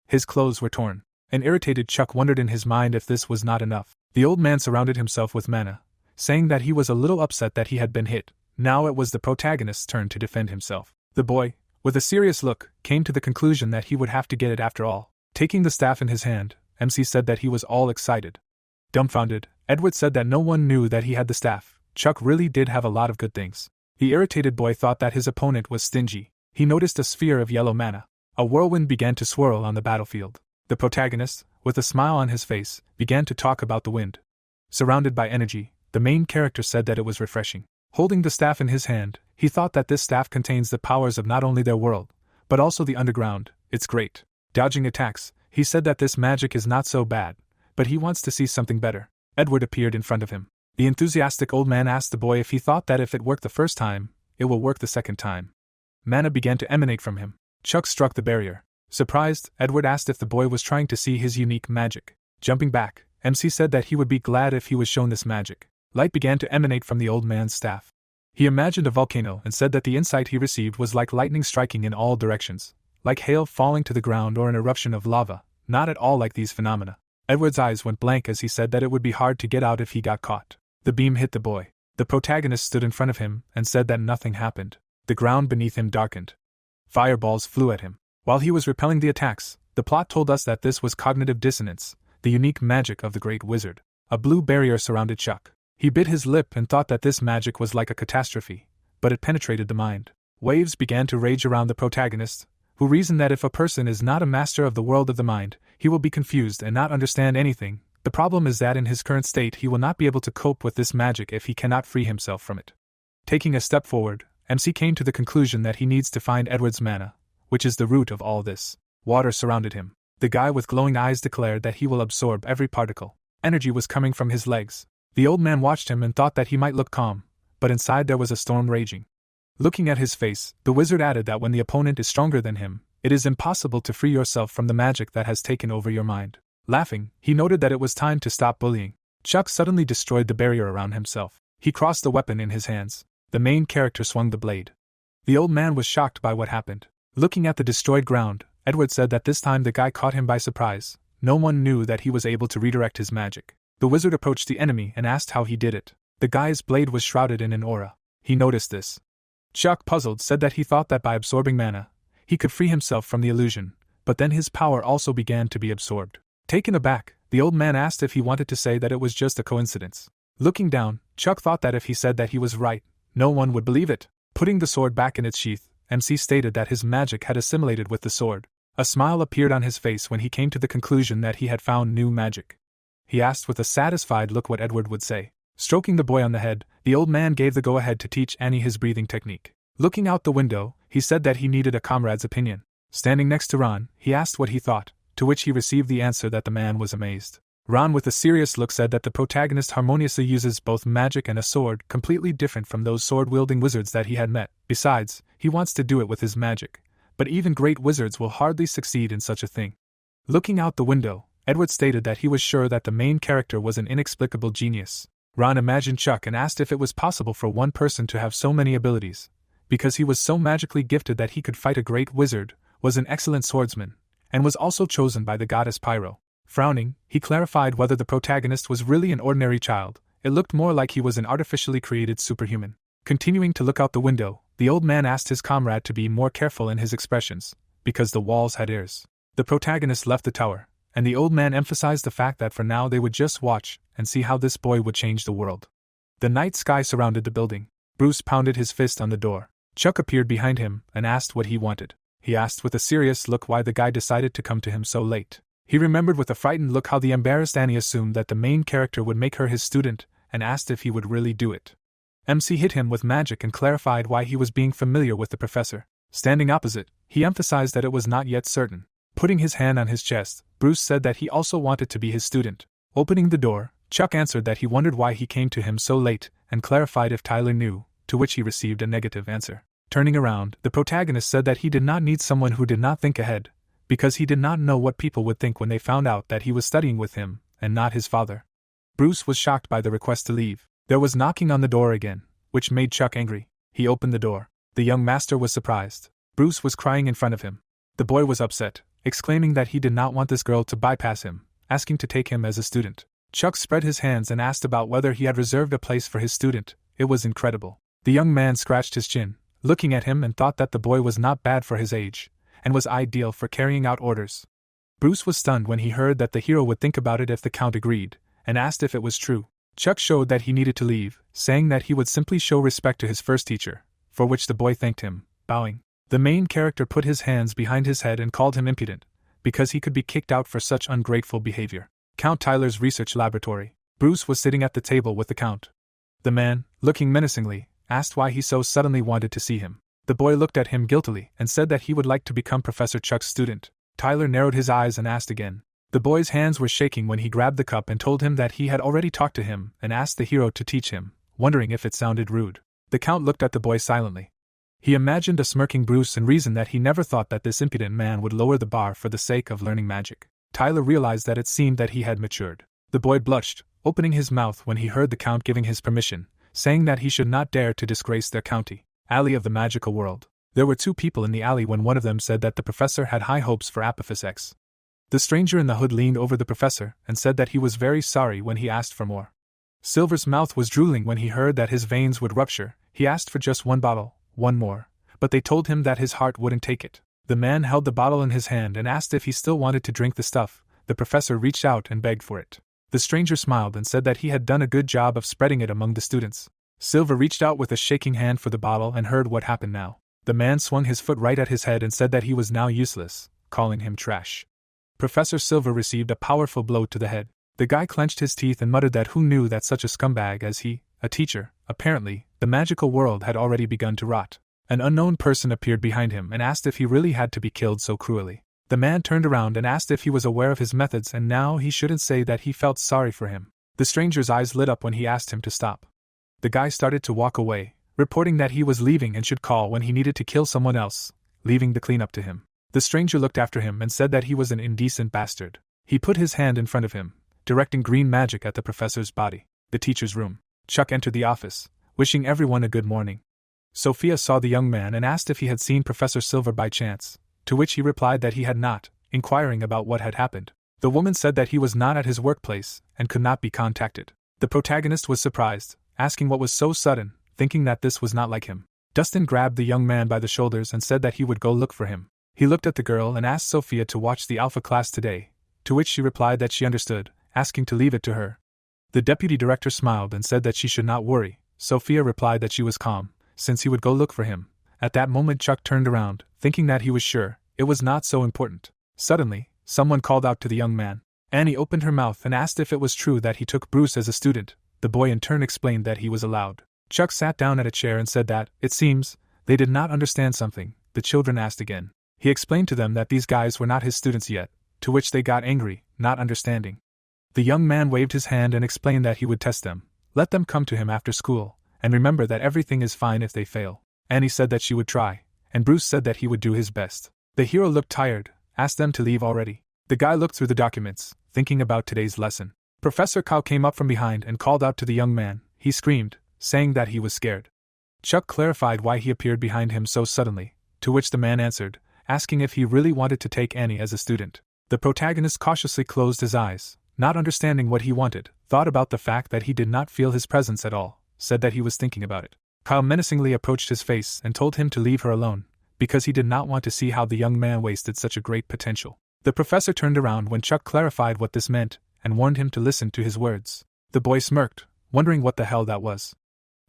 Speaker 1: His clothes were torn. An irritated Chuck wondered in his mind if this was not enough. The old man surrounded himself with mana, saying that he was a little upset that he had been hit. Now it was the protagonist's turn to defend himself. The boy, with a serious look, came to the conclusion that he would have to get it after all. Taking the staff in his hand, MC said that he was all excited. Dumbfounded, Edward said that no one knew that he had the staff. Chuck really did have a lot of good things. The irritated boy thought that his opponent was stingy. He noticed a sphere of yellow mana. A whirlwind began to swirl on the battlefield. The protagonist, with a smile on his face, began to talk about the wind. Surrounded by energy, the main character said that it was refreshing. Holding the staff in his hand, he thought that this staff contains the powers of not only their world, but also the underground. It's great. Dodging attacks, he said that this magic is not so bad, but he wants to see something better. Edward appeared in front of him. The enthusiastic old man asked the boy if he thought that if it worked the first time, it will work the second time. Mana began to emanate from him. Chuck struck the barrier. Surprised, Edward asked if the boy was trying to see his unique magic. Jumping back, MC said that he would be glad if he was shown this magic. Light began to emanate from the old man's staff. He imagined a volcano and said that the insight he received was like lightning striking in all directions, like hail falling to the ground or an eruption of lava, not at all like these phenomena. Edward's eyes went blank as he said that it would be hard to get out if he got caught. The beam hit the boy. The protagonist stood in front of him and said that nothing happened. The ground beneath him darkened. Fireballs flew at him. While he was repelling the attacks, the plot told us that this was cognitive dissonance, the unique magic of the great wizard. A blue barrier surrounded Chuck. He bit his lip and thought that this magic was like a catastrophe, but it penetrated the mind. Waves began to rage around the protagonist, who reasoned that if a person is not a master of the world of the mind, he will be confused and not understand anything. The problem is that in his current state he will not be able to cope with this magic if he cannot free himself from it. Taking a step forward, MC came to the conclusion that he needs to find Edward's mana, which is the root of all this. Water surrounded him. The guy with glowing eyes declared that he will absorb every particle. Energy was coming from his legs. The old man watched him and thought that he might look calm, but inside there was a storm raging. Looking at his face, the wizard added that when the opponent is stronger than him, it is impossible to free yourself from the magic that has taken over your mind. Laughing, he noted that it was time to stop bullying. Chuck suddenly destroyed the barrier around himself. He crossed the weapon in his hands. The main character swung the blade. The old man was shocked by what happened. Looking at the destroyed ground, Edward said that this time the guy caught him by surprise. No one knew that he was able to redirect his magic. The wizard approached the enemy and asked how he did it. The guy's blade was shrouded in an aura. He noticed this. Chuck, puzzled, said that he thought that by absorbing mana, he could free himself from the illusion, but then his power also began to be absorbed. Taken aback, the old man asked if he wanted to say that it was just a coincidence. Looking down, Chuck thought that if he said that he was right, no one would believe it. Putting the sword back in its sheath, MC stated that his magic had assimilated with the sword. A smile appeared on his face when he came to the conclusion that he had found new magic. He asked with a satisfied look what Edward would say. Stroking the boy on the head, the old man gave the go-ahead to teach Annie his breathing technique. Looking out the window, he said that he needed a comrade's opinion. Standing next to Ron, he asked what he thought, to which he received the answer that the man was amazed. Ron, with a serious look, said that the protagonist harmoniously uses both magic and a sword, completely different from those sword-wielding wizards that he had met. Besides, he wants to do it with his magic. But even great wizards will hardly succeed in such a thing. Looking out the window, Edward stated that he was sure that the main character was an inexplicable genius. Ron imagined Chuck and asked if it was possible for one person to have so many abilities. Because he was so magically gifted that he could fight a great wizard, was an excellent swordsman, and was also chosen by the goddess Pyro. Frowning, he clarified whether the protagonist was really an ordinary child. It looked more like he was an artificially created superhuman. Continuing to look out the window, the old man asked his comrade to be more careful in his expressions, because the walls had ears. The protagonist left the tower, and the old man emphasized the fact that for now they would just watch and see how this boy would change the world. The night sky surrounded the building. Bruce pounded his fist on the door. Chuck appeared behind him and asked what he wanted. He asked with a serious look why the guy decided to come to him so late. He remembered with a frightened look how the embarrassed Annie assumed that the main character would make her his student, and asked if he would really do it. MC hit him with magic and clarified why he was being familiar with the professor. Standing opposite, he emphasized that it was not yet certain. Putting his hand on his chest, Bruce said that he also wanted to be his student. Opening the door, Chuck answered that he wondered why he came to him so late, and clarified if Tyler knew, to which he received a negative answer. Turning around, the protagonist said that he did not need someone who did not think ahead, because he did not know what people would think when they found out that he was studying with him, and not his father. Bruce was shocked by the request to leave. There was knocking on the door again, which made Chuck angry. He opened the door. The young master was surprised. Bruce was crying in front of him. The boy was upset, exclaiming that he did not want this girl to bypass him, asking to take him as a student. Chuck spread his hands and asked about whether he had reserved a place for his student. It was incredible. The young man scratched his chin, looking at him, and thought that the boy was not bad for his age, and was ideal for carrying out orders. Bruce was stunned when he heard that the hero would think about it if the Count agreed, and asked if it was true. Chuck showed that he needed to leave, saying that he would simply show respect to his first teacher, for which the boy thanked him, bowing. The main character put his hands behind his head and called him impudent, because he could be kicked out for such ungrateful behavior. Count Tyler's research laboratory. Bruce was sitting at the table with the Count. The man, looking menacingly, asked why he so suddenly wanted to see him. The boy looked at him guiltily and said that he would like to become Professor Chuck's student. Tyler narrowed his eyes and asked again. The boy's hands were shaking when he grabbed the cup and told him that he had already talked to him and asked the hero to teach him, wondering if it sounded rude. The Count looked at the boy silently. He imagined a smirking Bruce and reasoned that he never thought that this impudent man would lower the bar for the sake of learning magic. Tyler realized that it seemed that he had matured. The boy blushed, opening his mouth when he heard the Count giving his permission, saying that he should not dare to disgrace their county. Alley of the magical world. There were two people in the alley when one of them said that the professor had high hopes for Apophis X. The stranger in the hood leaned over the professor and said that he was very sorry when he asked for more. Silver's mouth was drooling when he heard that his veins would rupture. He asked for just one bottle, one more, but they told him that his heart wouldn't take it. The man held the bottle in his hand and asked if he still wanted to drink the stuff. The professor reached out and begged for it. The stranger smiled and said that he had done a good job of spreading it among the students. Silver reached out with a shaking hand for the bottle and heard what happened now. The man swung his foot right at his head and said that he was now useless, calling him trash. Professor Silver received a powerful blow to the head. The guy clenched his teeth and muttered that who knew that such a scumbag as he, a teacher, apparently, the magical world had already begun to rot. An unknown person appeared behind him and asked if he really had to be killed so cruelly. The man turned around and asked if he was aware of his methods and now he shouldn't say that he felt sorry for him. The stranger's eyes lit up when he asked him to stop. The guy started to walk away, reporting that he was leaving and should call when he needed to kill someone else, leaving the cleanup to him. The stranger looked after him and said that he was an indecent bastard. He put his hand in front of him, directing green magic at the professor's body. The teacher's room. Chuck entered the office, wishing everyone a good morning. Sophia saw the young man and asked if he had seen Professor Silver by chance, to which he replied that he had not, inquiring about what had happened. The woman said that he was not at his workplace and could not be contacted. The protagonist was surprised, asking what was so sudden, thinking that this was not like him. Dustin grabbed the young man by the shoulders and said that he would go look for him. He looked at the girl and asked Sophia to watch the Alpha class today, to which she replied that she understood, asking to leave it to her. The deputy director smiled and said that she should not worry. Sophia replied that she was calm, since he would go look for him. At that moment Chuck turned around, thinking that he was sure it was not so important. Suddenly, someone called out to the young man. Annie opened her mouth and asked if it was true that he took Bruce as a student. The boy in turn explained that he was allowed. Chuck sat down at a chair and said that, it seems, they did not understand something. The children asked again. He explained to them that these guys were not his students yet, to which they got angry, not understanding. The young man waved his hand and explained that he would test them, let them come to him after school, and remember that everything is fine if they fail. Annie said that she would try, and Bruce said that he would do his best. The hero looked tired, asked them to leave already. The guy looked through the documents, thinking about today's lesson. Professor Cow came up from behind and called out to the young man. He screamed, saying that he was scared. Chuck clarified why he appeared behind him so suddenly, to which the man answered, asking if he really wanted to take Annie as a student. The protagonist cautiously closed his eyes, not understanding what he wanted, thought about the fact that he did not feel his presence at all, said that he was thinking about it. Kyle menacingly approached his face and told him to leave her alone, because he did not want to see how the young man wasted such a great potential. The professor turned around when Chuck clarified what this meant, and warned him to listen to his words. The boy smirked, wondering what the hell that was.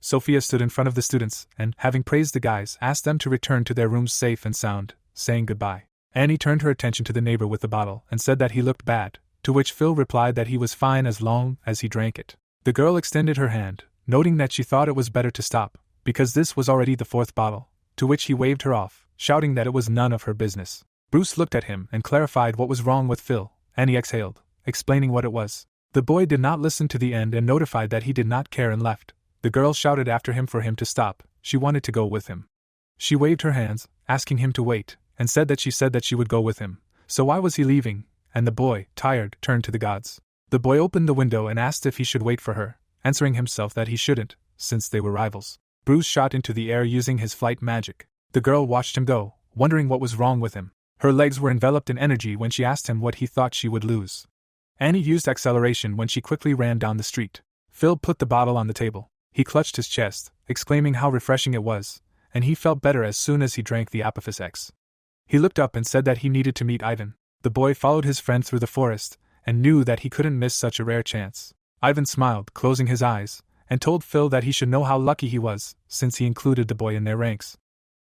Speaker 1: Sophia stood in front of the students and, having praised the guys, asked them to return to their rooms safe and sound, saying goodbye. Annie turned her attention to the neighbor with the bottle and said that he looked bad, to which Phil replied that he was fine as long as he drank it. The girl extended her hand, noting that she thought it was better to stop, because this was already the fourth bottle, to which he waved her off, shouting that it was none of her business. Bruce looked at him and clarified what was wrong with Phil, and he exhaled, explaining what it was. The boy did not listen to the end and notified that he did not care and left. The girl shouted after him for him to stop. She wanted to go with him. She waved her hands, asking him to wait, and said that she would go with him. So why was he leaving? And the boy, tired, turned to the gods. The boy opened the window and asked if he should wait for her, answering himself that he shouldn't, since they were rivals. Bruce shot into the air using his flight magic. The girl watched him go, wondering what was wrong with him. Her legs were enveloped in energy when she asked him what he thought she would lose. Annie used acceleration when she quickly ran down the street. Phil put the bottle on the table. He clutched his chest, exclaiming how refreshing it was, and he felt better as soon as he drank the Apophis X. He looked up and said that he needed to meet Ivan. The boy followed his friend through the forest, and knew that he couldn't miss such a rare chance. Ivan smiled, closing his eyes, and told Phil that he should know how lucky he was, since he included the boy in their ranks.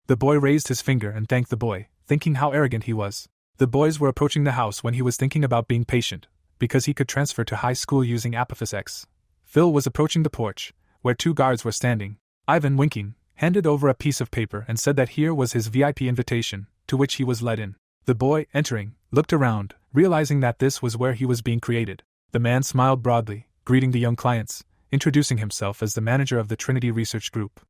Speaker 1: The boy raised his finger and thanked the boy, thinking how arrogant he was. The boys were approaching the house when he was thinking about being patient, because he could transfer to high school using Apophis X. Phil was approaching the porch, where two guards were standing. Ivan, winking, handed over a piece of paper and said that here was his VIP invitation, to which he was let in. The boy, entering, looked around, realizing that this was where he was being created. The man smiled broadly, greeting the young clients, introducing himself as the manager of the Trinity Research Group.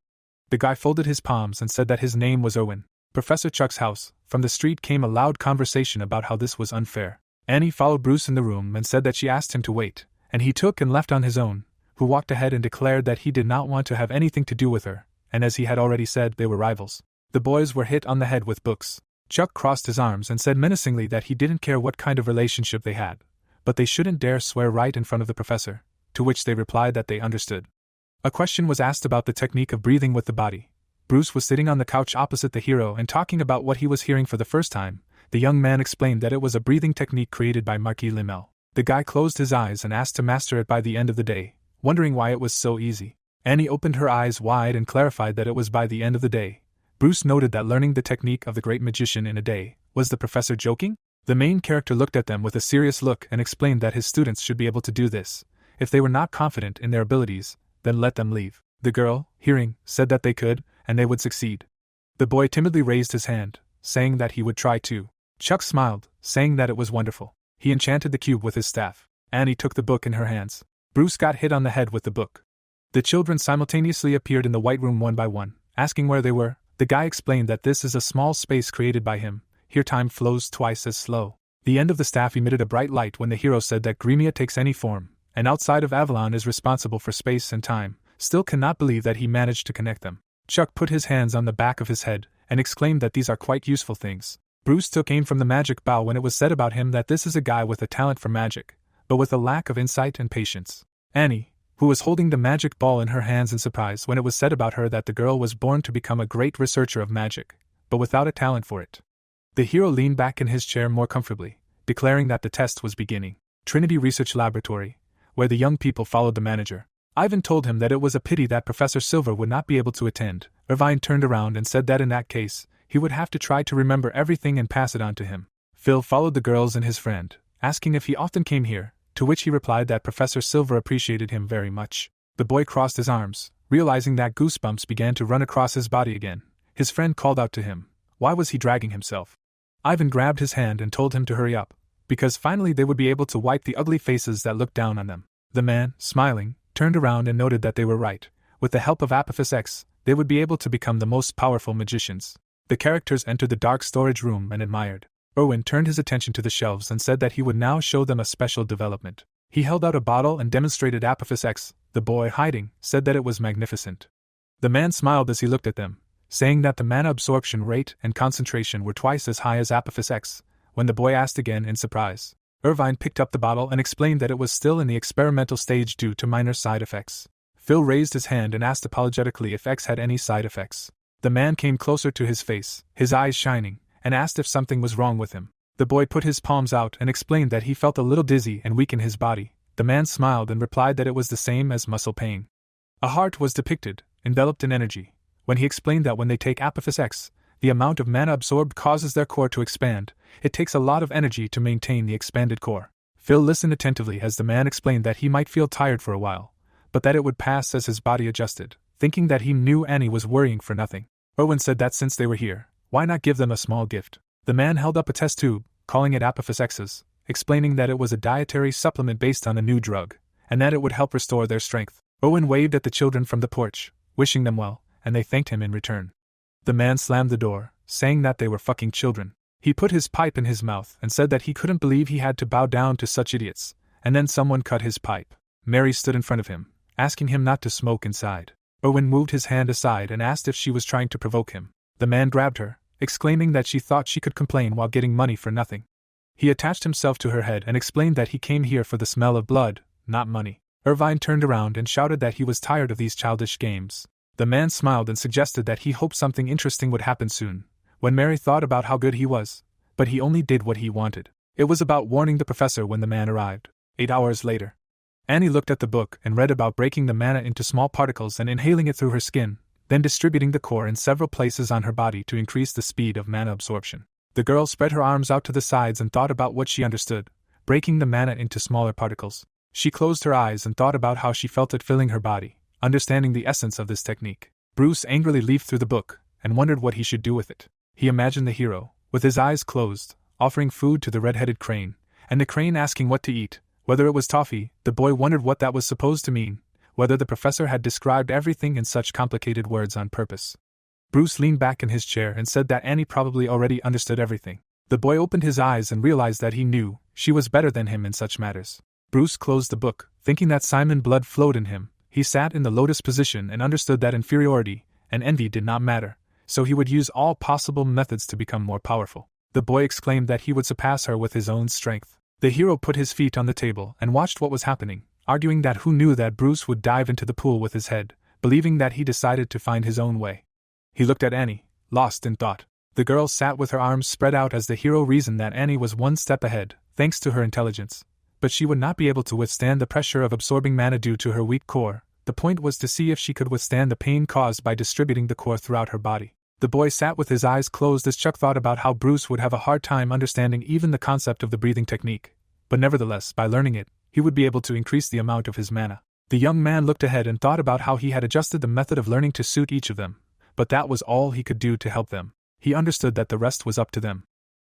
Speaker 1: The guy folded his palms and said that his name was Owen. Professor Chuck's house. From the street came a loud conversation about how this was unfair. Annie followed Bruce in the room and said that she asked him to wait, and he took and left on his own, who walked ahead and declared that he did not want to have anything to do with her, and as he had already said, they were rivals. The boys were hit on the head with books. Chuck crossed his arms and said menacingly that he didn't care what kind of relationship they had, but they shouldn't dare swear right in front of the professor, to which they replied that they understood. A question was asked about the technique of breathing with the body. Bruce was sitting on the couch opposite the hero and talking about what he was hearing for the first time. The young man explained that it was a breathing technique created by Marquis Limel. The guy closed his eyes and asked to master it by the end of the day, wondering why it was so easy. Annie opened her eyes wide and clarified that it was by the end of the day. Bruce noted that learning the technique of the great magician in a day. Was the professor joking? The main character looked at them with a serious look and explained that his students should be able to do this. If they were not confident in their abilities, then let them leave. The girl, hearing, said that they could, and they would succeed. The boy timidly raised his hand, saying that he would try too. Chuck smiled, saying that it was wonderful. He enchanted the cube with his staff. Annie took the book in her hands. Bruce got hit on the head with the book. The children simultaneously appeared in the white room one by one, asking where they were. The guy explained that this is a small space created by him. Here time flows twice as slow. The end of the staff emitted a bright light when the hero said that Gremia takes any form, and outside of Avalon is responsible for space and time. Still cannot believe that he managed to connect them. Chuck put his hands on the back of his head, and exclaimed that these are quite useful things. Bruce took aim from the magic bow when it was said about him that this is a guy with a talent for magic, but with a lack of insight and patience. Annie, who was holding the magic ball in her hands in surprise when it was said about her that the girl was born to become a great researcher of magic, but without a talent for it. The hero leaned back in his chair more comfortably, declaring that the test was beginning. Trinity Research Laboratory, where the young people followed the manager. Ivan told him that it was a pity that Professor Silver would not be able to attend. Irvine turned around and said that in that case, he would have to try to remember everything and pass it on to him. Phil followed the girls and his friend, asking if he often came here, to which he replied that Professor Silver appreciated him very much. The boy crossed his arms, realizing that goosebumps began to run across his body again. His friend called out to him. Why was he dragging himself? Ivan grabbed his hand and told him to hurry up, because finally they would be able to wipe the ugly faces that looked down on them. The man, smiling, turned around and noted that they were right. With the help of Apophis X, they would be able to become the most powerful magicians. The characters entered the dark storage room and admired. Erwin turned his attention to the shelves and said that he would now show them a special development. He held out a bottle and demonstrated Apophis X. The boy, hiding, said that it was magnificent. The man smiled as he looked at them, saying that the mana absorption rate and concentration were twice as high as Apophis X. When the boy asked again in surprise, Irvine picked up the bottle and explained that it was still in the experimental stage due to minor side effects. Phil raised his hand and asked apologetically if X had any side effects. The man came closer to his face, his eyes shining, and asked if something was wrong with him. The boy put his palms out and explained that he felt a little dizzy and weak in his body. The man smiled and replied that it was the same as muscle pain. A heart was depicted, enveloped in energy, when he explained that when they take Apophis X, the amount of mana absorbed causes their core to expand. It takes a lot of energy to maintain the expanded core. Phil listened attentively as the man explained that he might feel tired for a while, but that it would pass as his body adjusted, thinking that he knew Annie was worrying for nothing. Erwin said that since they were here, why not give them a small gift? The man held up a test tube, calling it Apophis X's, explaining that it was a dietary supplement based on a new drug, and that it would help restore their strength. Erwin waved at the children from the porch, wishing them well, and they thanked him in return. The man slammed the door, saying that they were fucking children. He put his pipe in his mouth and said that he couldn't believe he had to bow down to such idiots, and then someone cut his pipe. Mary stood in front of him, asking him not to smoke inside. Erwin moved his hand aside and asked if she was trying to provoke him. The man grabbed her, exclaiming that she thought she could complain while getting money for nothing. He attached himself to her head and explained that he came here for the smell of blood, not money. Irvine turned around and shouted that he was tired of these childish games. The man smiled and suggested that he hoped something interesting would happen soon. When Mary thought about how good he was, but he only did what he wanted. It was about warning the professor when the man arrived. 8 hours later. Annie looked at the book and read about breaking the mana into small particles and inhaling it through her skin, then distributing the core in several places on her body to increase the speed of mana absorption. The girl spread her arms out to the sides and thought about what she understood, breaking the mana into smaller particles. She closed her eyes and thought about how she felt it filling her body, understanding the essence of this technique. Bruce angrily leafed through the book and wondered what he should do with it. He imagined the hero, with his eyes closed, offering food to the red-headed crane, and the crane asking what to eat, whether it was toffee. The boy wondered what that was supposed to mean, whether the professor had described everything in such complicated words on purpose. Bruce leaned back in his chair and said that Annie probably already understood everything. The boy opened his eyes and realized that he knew she was better than him in such matters. Bruce closed the book, thinking that Simon blood flowed in him. He sat in the lotus position and understood that inferiority and envy did not matter, so he would use all possible methods to become more powerful. The boy exclaimed that he would surpass her with his own strength. The hero put his feet on the table and watched what was happening, arguing that who knew that Bruce would dive into the pool with his head, believing that he decided to find his own way. He looked at Annie, lost in thought. The girl sat with her arms spread out as the hero reasoned that Annie was one step ahead, thanks to her intelligence, but she would not be able to withstand the pressure of absorbing mana due to her weak core. The point was to see if she could withstand the pain caused by distributing the core throughout her body. The boy sat with his eyes closed as Chuck thought about how Bruce would have a hard time understanding even the concept of the breathing technique, but nevertheless, by learning it, he would be able to increase the amount of his mana. The young man looked ahead and thought about how he had adjusted the method of learning to suit each of them, but that was all he could do to help them. He understood that the rest was up to them.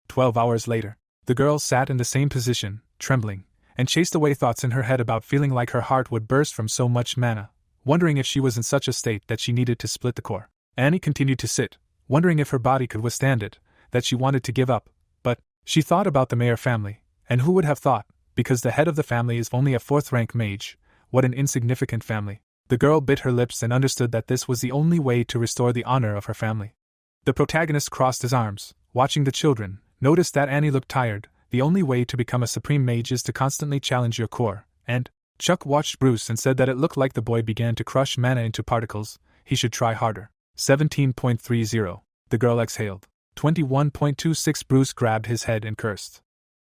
Speaker 1: 12 hours later, the girl sat in the same position, trembling, and chased away thoughts in her head about feeling like her heart would burst from so much mana, wondering if she was in such a state that she needed to split the core. Annie continued to sit, wondering if her body could withstand it, that she wanted to give up, but she thought about the Mayer family, and who would have thought, because the head of the family is only a 4th-rank mage, what an insignificant family. The girl bit her lips and understood that this was the only way to restore the honor of her family. The protagonist crossed his arms, watching the children, noticed that Annie looked tired. The only way to become a supreme mage is to constantly challenge your core, and Chuck watched Bruce and said that it looked like the boy began to crush mana into particles. He should try harder. 17.30. The girl exhaled. 21.26. Bruce grabbed his head and cursed.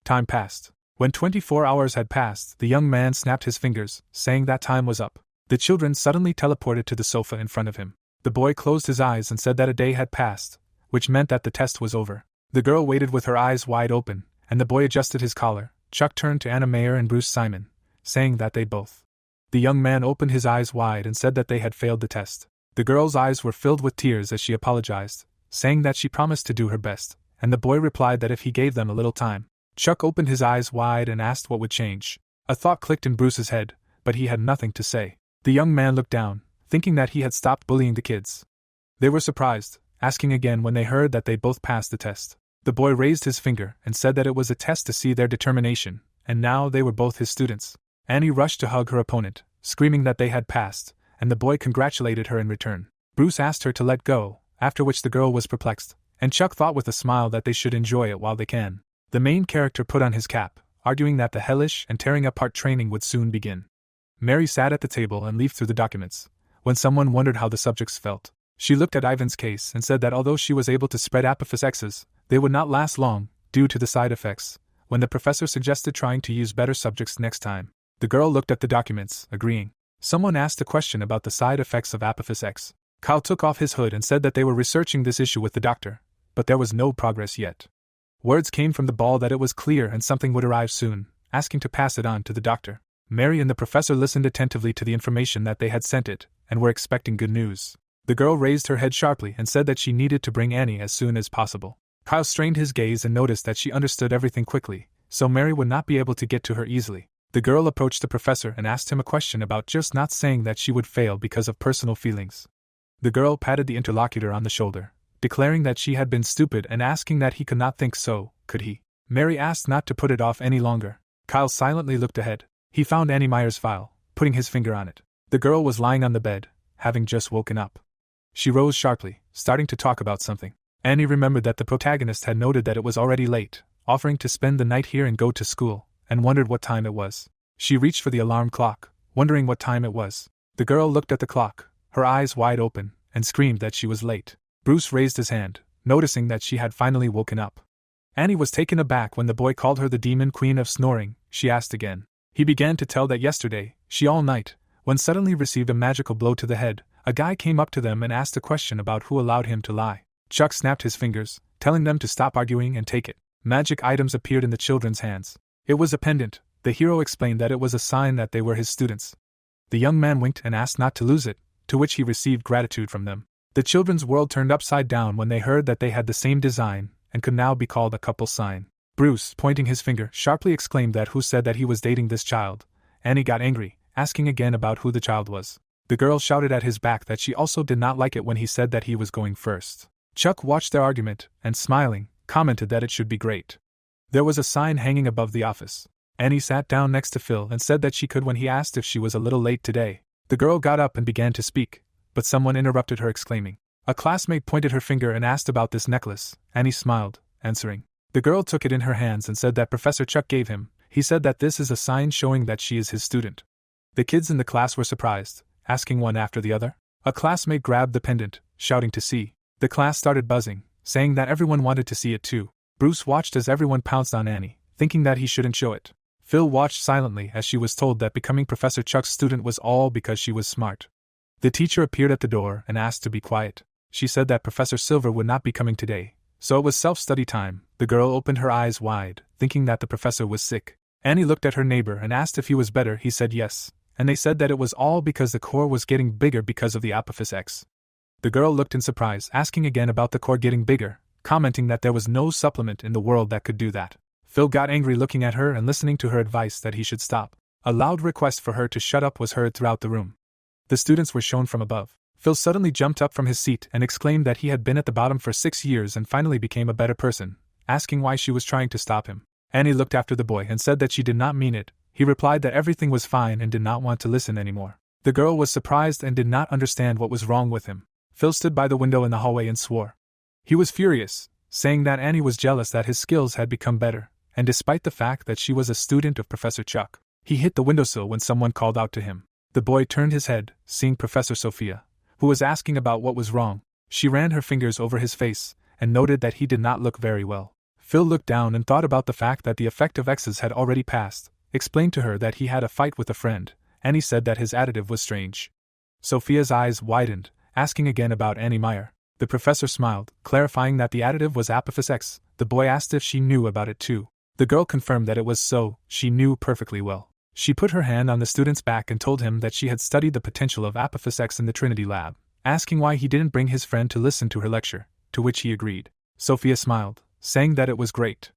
Speaker 1: Time passed. When 24 hours had passed, the young man snapped his fingers, saying that time was up. The children suddenly teleported to the sofa in front of him. The boy closed his eyes and said that a day had passed, which meant that the test was over. The girl waited with her eyes wide open, and the boy adjusted his collar. Chuck turned to Anna Mayer and Bruce Simon, saying that they both. The young man opened his eyes wide and said that they had failed the test. The girl's eyes were filled with tears as she apologized, saying that she promised to do her best, and the boy replied that if he gave them a little time. Chuck opened his eyes wide and asked what would change. A thought clicked in Bruce's head, but he had nothing to say. The young man looked down, thinking that he had stopped bullying the kids. They were surprised, asking again when they heard that they both passed the test. The boy raised his finger and said that it was a test to see their determination, and now they were both his students. Annie rushed to hug her opponent, screaming that they had passed, and the boy congratulated her in return. Bruce asked her to let go, after which the girl was perplexed, and Chuck thought with a smile that they should enjoy it while they can. The main character put on his cap, arguing that the hellish and tearing apart training would soon begin. Mary sat at the table and leafed through the documents. When someone wondered how the subjects felt, she looked at Ivan's case and said that although she was able to spread Apophis X's, they would not last long, due to the side effects. When the professor suggested trying to use better subjects next time, the girl looked at the documents, agreeing. Someone asked a question about the side effects of Apophis X. Kyle took off his hood and said that they were researching this issue with the doctor, but there was no progress yet. Words came from the ball that it was clear and something would arrive soon, asking to pass it on to the doctor. Mary and the professor listened attentively to the information that they had sent it, and were expecting good news. The girl raised her head sharply and said that she needed to bring Annie as soon as possible. Kyle strained his gaze and noticed that she understood everything quickly, so Mary would not be able to get to her easily. The girl approached the professor and asked him a question about just not saying that she would fail because of personal feelings. The girl patted the interlocutor on the shoulder, declaring that she had been stupid and asking that he could not think so, could he? Mary asked not to put it off any longer. Kyle silently looked ahead. He found Annie Meyer's file, putting his finger on it. The girl was lying on the bed, having just woken up. She rose sharply, starting to talk about something. Annie remembered that the protagonist had noted that it was already late, offering to spend the night here and go to school, and wondered what time it was. She reached for the alarm clock, wondering what time it was. The girl looked at the clock, her eyes wide open, and screamed that she was late. Bruce raised his hand, noticing that she had finally woken up. Annie was taken aback when the boy called her the demon queen of snoring. She asked again. He began to tell that yesterday, she all night, when suddenly received a magical blow to the head, a guy came up to them and asked a question about who allowed him to lie. Chuck snapped his fingers, telling them to stop arguing and take it. Magic items appeared in the children's hands. It was a pendant. The hero explained that it was a sign that they were his students. The young man winked and asked not to lose it, to which he received gratitude from them. The children's world turned upside down when they heard that they had the same design, and could now be called a couple sign. Bruce, pointing his finger, sharply exclaimed that who said that he was dating this child. Annie got angry, asking again about who the child was. The girl shouted at his back that she also did not like it when he said that he was going first. Chuck watched their argument, and smiling, commented that it should be great. There was a sign hanging above the office. Annie sat down next to Phil and said that she could when he asked if she was a little late today. The girl got up and began to speak, but someone interrupted her, exclaiming. A classmate pointed her finger and asked about this necklace. Annie smiled, answering. The girl took it in her hands and said that Professor Chuck gave him. He said that this is a sign showing that she is his student. The kids in the class were surprised, asking one after the other. A classmate grabbed the pendant, shouting to see. The class started buzzing, saying that everyone wanted to see it too. Bruce watched as everyone pounced on Annie, thinking that he shouldn't show it. Phil watched silently as she was told that becoming Professor Chuck's student was all because she was smart. The teacher appeared at the door and asked to be quiet. She said that Professor Silver would not be coming today, so it was self-study time. The girl opened her eyes wide, thinking that the professor was sick. Annie looked at her neighbor and asked if he was better. He said yes, and they said that it was all because the core was getting bigger because of the Apophis X. The girl looked in surprise, asking again about the core getting bigger. commenting that there was no supplement in the world that could do that. Phil got angry looking at her and listening to her advice that he should stop. A loud request for her to shut up was heard throughout the room. The students were shown from above. Phil suddenly jumped up from his seat and exclaimed that he had been at the bottom for 6 years and finally became a better person, asking why she was trying to stop him. Annie looked after the boy and said that she did not mean it. He replied that everything was fine and did not want to listen anymore. The girl was surprised and did not understand what was wrong with him. Phil stood by the window in the hallway and swore. He was furious, saying that Annie was jealous that his skills had become better, and despite the fact that she was a student of Professor Chuck. He hit the windowsill when someone called out to him. The boy turned his head, seeing Professor Sophia, who was asking about what was wrong. She ran her fingers over his face, and noted that he did not look very well. Phil looked down and thought about the fact that the effect of X's had already passed, explained to her that he had a fight with a friend, and he said that his additive was strange. Sophia's eyes widened, asking again about Annie Meyer. The professor smiled, clarifying that the additive was Apophis X. The boy asked if she knew about it too. The girl confirmed that it was so. She knew perfectly well. She put her hand on the student's back and told him that she had studied the potential of Apophis X in the Trinity lab, asking why he didn't bring his friend to listen to her lecture, to which he agreed. Sophia smiled, saying that it was great.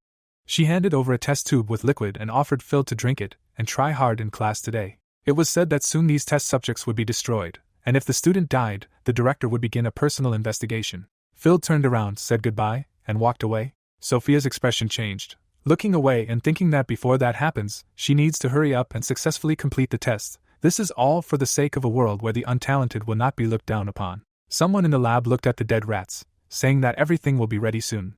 Speaker 1: She handed over a test tube with liquid and offered Phil to drink it and try hard in class today. It was said that soon these test subjects would be destroyed, and if the student died, the director would begin a personal investigation. Phil turned around, said goodbye, and walked away. Sophia's expression changed, looking away and thinking that before that happens, she needs to hurry up and successfully complete the test. This is all for the sake of a world where the untalented will not be looked down upon. Someone in the lab looked at the dead rats, saying that everything will be ready soon.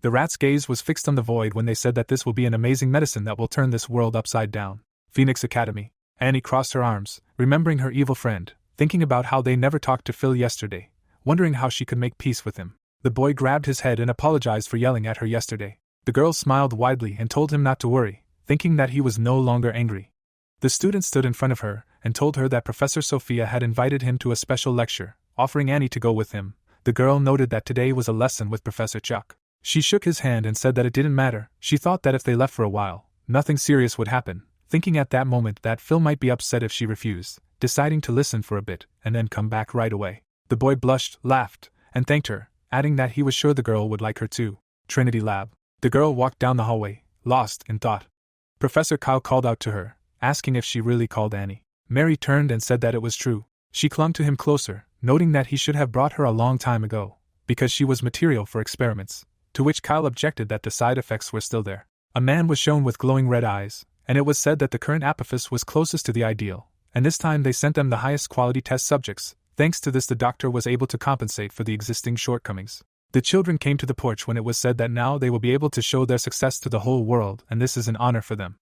Speaker 1: The rats' gaze was fixed on the void when they said that this will be an amazing medicine that will turn this world upside down. Phoenix Academy. Annie crossed her arms, remembering her evil friend, thinking about how they never talked to Phil yesterday, wondering how she could make peace with him. The boy grabbed his head and apologized for yelling at her yesterday. The girl smiled widely and told him not to worry, thinking that he was no longer angry. The student stood in front of her and told her that Professor Sophia had invited him to a special lecture, offering Annie to go with him. The girl noted that today was a lesson with Professor Chuck. She shook his hand and said that it didn't matter. She thought that if they left for a while, nothing serious would happen, thinking at that moment that Phil might be upset if she refused, deciding to listen for a bit and then come back right away. The boy blushed, laughed, and thanked her, adding that he was sure the girl would like her too. Trinity Lab. The girl walked down the hallway, lost in thought. Professor Kyle called out to her, asking if she really called Annie. Mary turned and said that it was true. She clung to him closer, noting that he should have brought her a long time ago, because she was material for experiments, to which Kyle objected that the side effects were still there. A man was shown with glowing red eyes, and it was said that the current Apophis was closest to the ideal, and this time they sent them the highest quality test subjects. Thanks to this, the doctor was able to compensate for the existing shortcomings. The children came to the porch when it was said that now they will be able to show their success to the whole world, and this is an honor for them.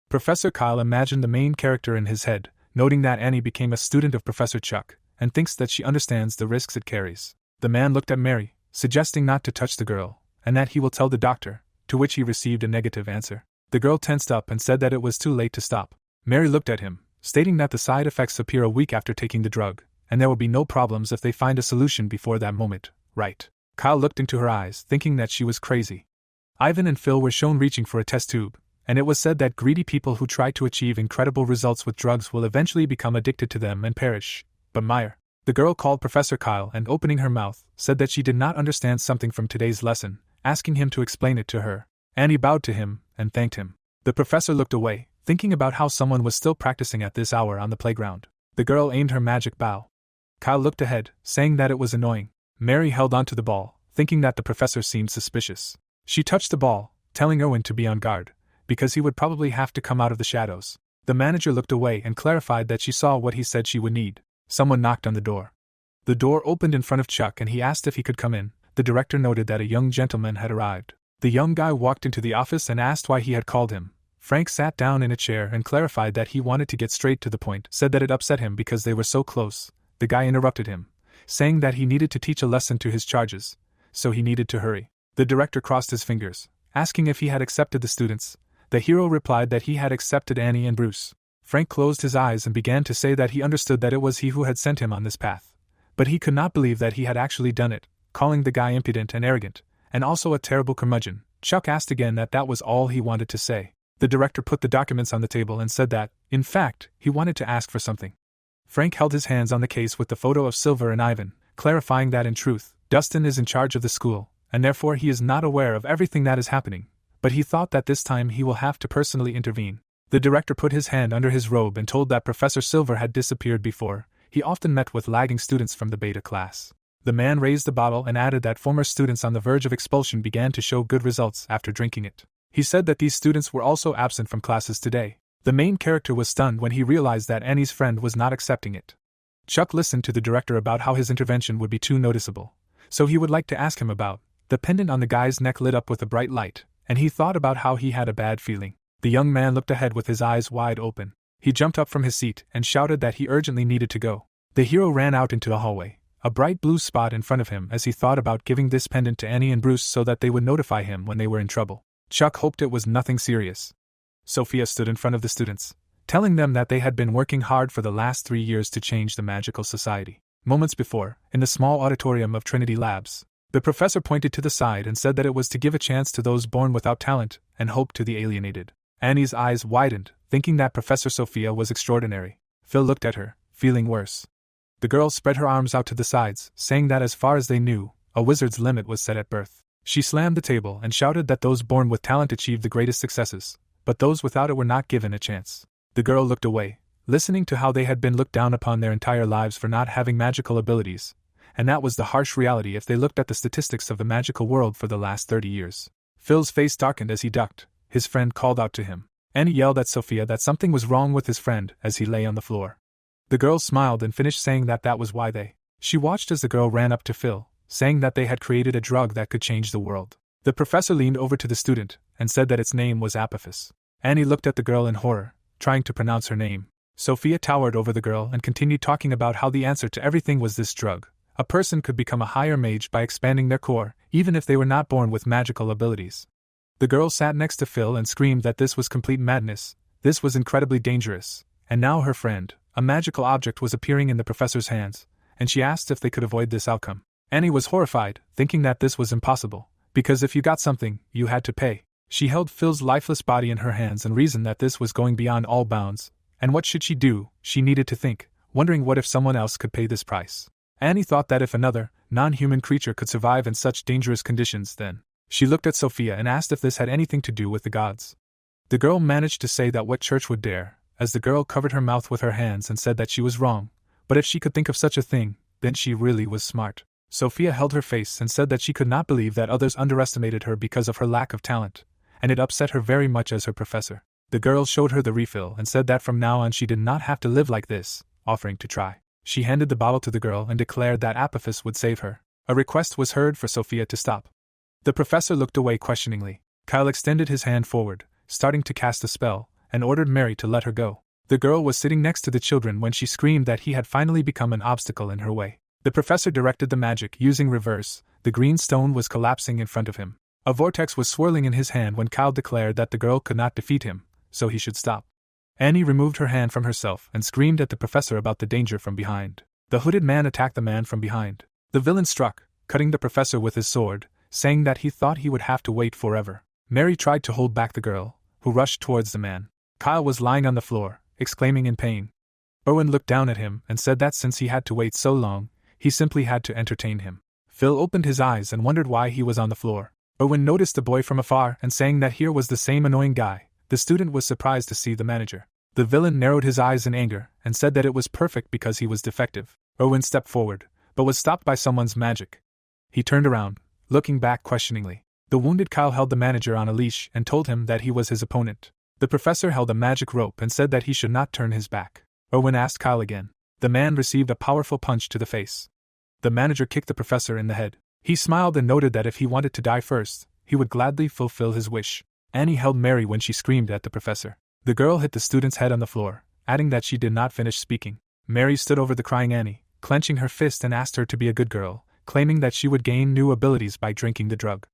Speaker 1: Professor Kyle imagined the main character in his head, noting that Annie became a student of Professor Chuck, and thinks that she understands the risks it carries. The man looked at Mary, suggesting not to touch the girl, and that he will tell the doctor, to which he received a negative answer. The girl tensed up and said that it was too late to stop. Mary looked at him, stating that the side effects appear a week after taking the drug, and there will be no problems if they find a solution before that moment, right? Kyle looked into her eyes, thinking that she was crazy. Ivan and Phil were shown reaching for a test tube, and it was said that greedy people who try to achieve incredible results with drugs will eventually become addicted to them and perish. But Meyer. The girl called Professor Kyle and, opening her mouth, said that she did not understand something from today's lesson, asking him to explain it to her. Annie bowed to him and thanked him. The professor looked away, thinking about how someone was still practicing at this hour on the playground. The girl aimed her magic bow. Kyle looked ahead, saying that it was annoying. Mary held onto the ball, thinking that the professor seemed suspicious. She touched the ball, telling Owen to be on guard, because he would probably have to come out of the shadows. The manager looked away and clarified that she saw what he said she would need. Someone knocked on the door. The door opened in front of Chuck and he asked if he could come in. The director noted that a young gentleman had arrived. The young guy walked into the office and asked why he had called him. Frank sat down in a chair and clarified that he wanted to get straight to the point, said that it upset him because they were so close. The guy interrupted him, saying that he needed to teach a lesson to his charges, so he needed to hurry. The director crossed his fingers, asking if he had accepted the students. The hero replied that he had accepted Annie and Bruce. Frank closed his eyes and began to say that he understood that it was he who had sent him on this path. But he could not believe that he had actually done it, calling the guy impudent and arrogant, and also a terrible curmudgeon. Chuck asked again that was all he wanted to say. The director put the documents on the table and said that, in fact, he wanted to ask for something. Frank held his hands on the case with the photo of Silver and Ivan, clarifying that in truth, Dustin is in charge of the school, and therefore he is not aware of everything that is happening, but he thought that this time he will have to personally intervene. The director put his hand under his robe and told that Professor Silver had disappeared before. He often met with lagging students from the beta class. The man raised the bottle and added that former students on the verge of expulsion began to show good results after drinking it. He said that these students were also absent from classes today. The main character was stunned when he realized that Annie's friend was not accepting it. Chuck listened to the director about how his intervention would be too noticeable, so he would like to ask him about. The pendant on the guy's neck lit up with a bright light, and he thought about how he had a bad feeling. The young man looked ahead with his eyes wide open. He jumped up from his seat and shouted that he urgently needed to go. The hero ran out into the hallway, a bright blue spot in front of him as he thought about giving this pendant to Annie and Bruce so that they would notify him when they were in trouble. Chuck hoped it was nothing serious. Sophia stood in front of the students, telling them that they had been working hard for the last 3 years to change the magical society. Moments before, in the small auditorium of Trinity Labs, the professor pointed to the side and said that it was to give a chance to those born without talent and hope to the alienated. Annie's eyes widened, thinking that Professor Sophia was extraordinary. Phil looked at her, feeling worse. The girl spread her arms out to the sides, saying that as far as they knew, a wizard's limit was set at birth. She slammed the table and shouted that those born with talent achieved the greatest successes, but those without it were not given a chance. The girl looked away, listening to how they had been looked down upon their entire lives for not having magical abilities, and that was the harsh reality if they looked at the statistics of the magical world for the last 30 years. Phil's face darkened as he ducked. His friend called out to him. Annie yelled at Sophia that something was wrong with his friend as he lay on the floor. The girl smiled and finished saying that was why they. She watched as the girl ran up to Phil, saying that they had created a drug that could change the world. The professor leaned over to the student and said that its name was Apophis. Annie looked at the girl in horror, trying to pronounce her name. Sophia towered over the girl and continued talking about how the answer to everything was this drug. A person could become a higher mage by expanding their core, even if they were not born with magical abilities. The girl sat next to Phil and screamed that this was complete madness, this was incredibly dangerous, and now her friend, a magical object, was appearing in the professor's hands, and she asked if they could avoid this outcome. Annie was horrified, thinking that this was impossible, because if you got something, you had to pay. She held Phil's lifeless body in her hands and reasoned that this was going beyond all bounds, and what should she do, she needed to think, wondering what if someone else could pay this price. Annie thought that if another, non-human creature could survive in such dangerous conditions, then. She looked at Sophia and asked if this had anything to do with the gods. The girl managed to say that what church would dare, as the girl covered her mouth with her hands and said that she was wrong, but if she could think of such a thing, then she really was smart. Sophia held her face and said that she could not believe that others underestimated her because of her lack of talent, and it upset her very much as her professor. The girl showed her the refill and said that from now on she did not have to live like this, offering to try. She handed the bottle to the girl and declared that Apophis would save her. A request was heard for Sophia to stop. The professor looked away questioningly. Kyle extended his hand forward, starting to cast a spell, and ordered Mary to let her go. The girl was sitting next to the children when she screamed that he had finally become an obstacle in her way. The professor directed the magic using reverse. The green stone was collapsing in front of him. A vortex was swirling in his hand when Kyle declared that the girl could not defeat him, so he should stop. Annie removed her hand from herself and screamed at the professor about the danger from behind. The hooded man attacked the man from behind. The villain struck, cutting the professor with his sword, saying that he thought he would have to wait forever. Mary tried to hold back the girl, who rushed towards the man. Kyle was lying on the floor, exclaiming in pain. Owen looked down at him and said that since he had to wait so long, he simply had to entertain him. Phil opened his eyes and wondered why he was on the floor. Owen noticed the boy from afar and saying that here was the same annoying guy. The student was surprised to see the manager. The villain narrowed his eyes in anger and said that it was perfect because he was defective. Owen stepped forward, but was stopped by someone's magic. He turned around, looking back questioningly. The wounded Kyle held the manager on a leash and told him that he was his opponent. The professor held a magic rope and said that he should not turn his back. Owen asked Kyle again. The man received a powerful punch to the face. The manager kicked the professor in the head. He smiled and noted that if he wanted to die first, he would gladly fulfill his wish. Annie held Mary when she screamed at the professor. The girl hit the student's head on the floor, adding that she did not finish speaking. Mary stood over the crying Annie, clenching her fist and asked her to be a good girl, claiming that she would gain new abilities by drinking the drug.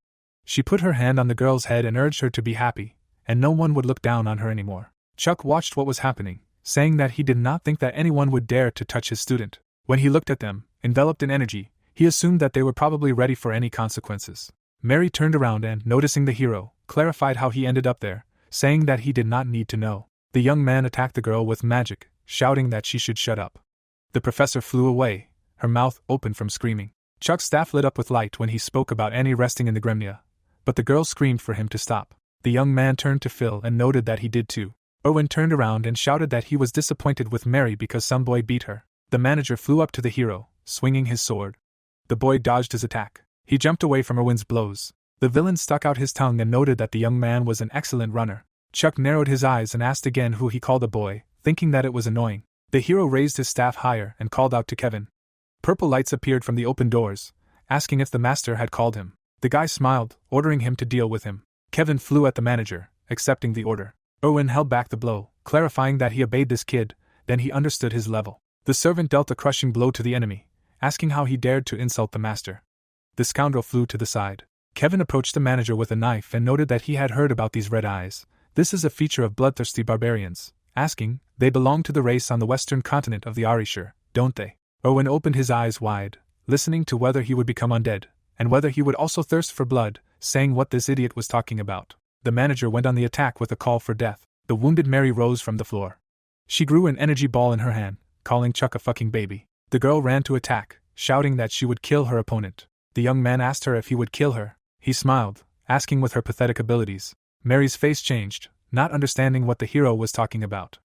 Speaker 1: She put her hand on the girl's head and urged her to be happy, and no one would look down on her anymore. Chuck watched what was happening, saying that he did not think that anyone would dare to touch his student. When he looked at them, enveloped in energy, he assumed that they were probably ready for any consequences. Mary turned around and, noticing the hero, clarified how he ended up there, saying that he did not need to know. The young man attacked the girl with magic, shouting that she should shut up. The professor flew away, her mouth open from screaming. Chuck's staff lit up with light when he spoke about Annie resting in the gremia, but the girl screamed for him to stop. The young man turned to Phil and noted that he did too. Owen turned around and shouted that he was disappointed with Mary because some boy beat her. The manager flew up to the hero, swinging his sword. The boy dodged his attack. He jumped away from Owen's blows. The villain stuck out his tongue and noted that the young man was an excellent runner. Chuck narrowed his eyes and asked again who he called a boy, thinking that it was annoying. The hero raised his staff higher and called out to Kevin. Purple lights appeared from the open doors, asking if the master had called him. The guy smiled, ordering him to deal with him. Kevin flew at the manager, accepting the order. Owen held back the blow, clarifying that he obeyed this kid, then he understood his level. The servant dealt a crushing blow to the enemy, asking how he dared to insult the master. The scoundrel flew to the side. Kevin approached the manager with a knife and noted that he had heard about these red eyes. This is a feature of bloodthirsty barbarians, asking, they belong to the race on the western continent of the Arishur, don't they? Owen opened his eyes wide, listening to whether he would become undead, and whether he would also thirst for blood, saying what this idiot was talking about. The manager went on the attack with a call for death. The wounded Mary rose from the floor. She grew an energy ball in her hand, calling Chuck a fucking baby. The girl ran to attack, shouting that she would kill her opponent. The young man asked her if he would kill her. He smiled, asking with her pathetic abilities. Mary's face changed, not understanding what the hero was talking about.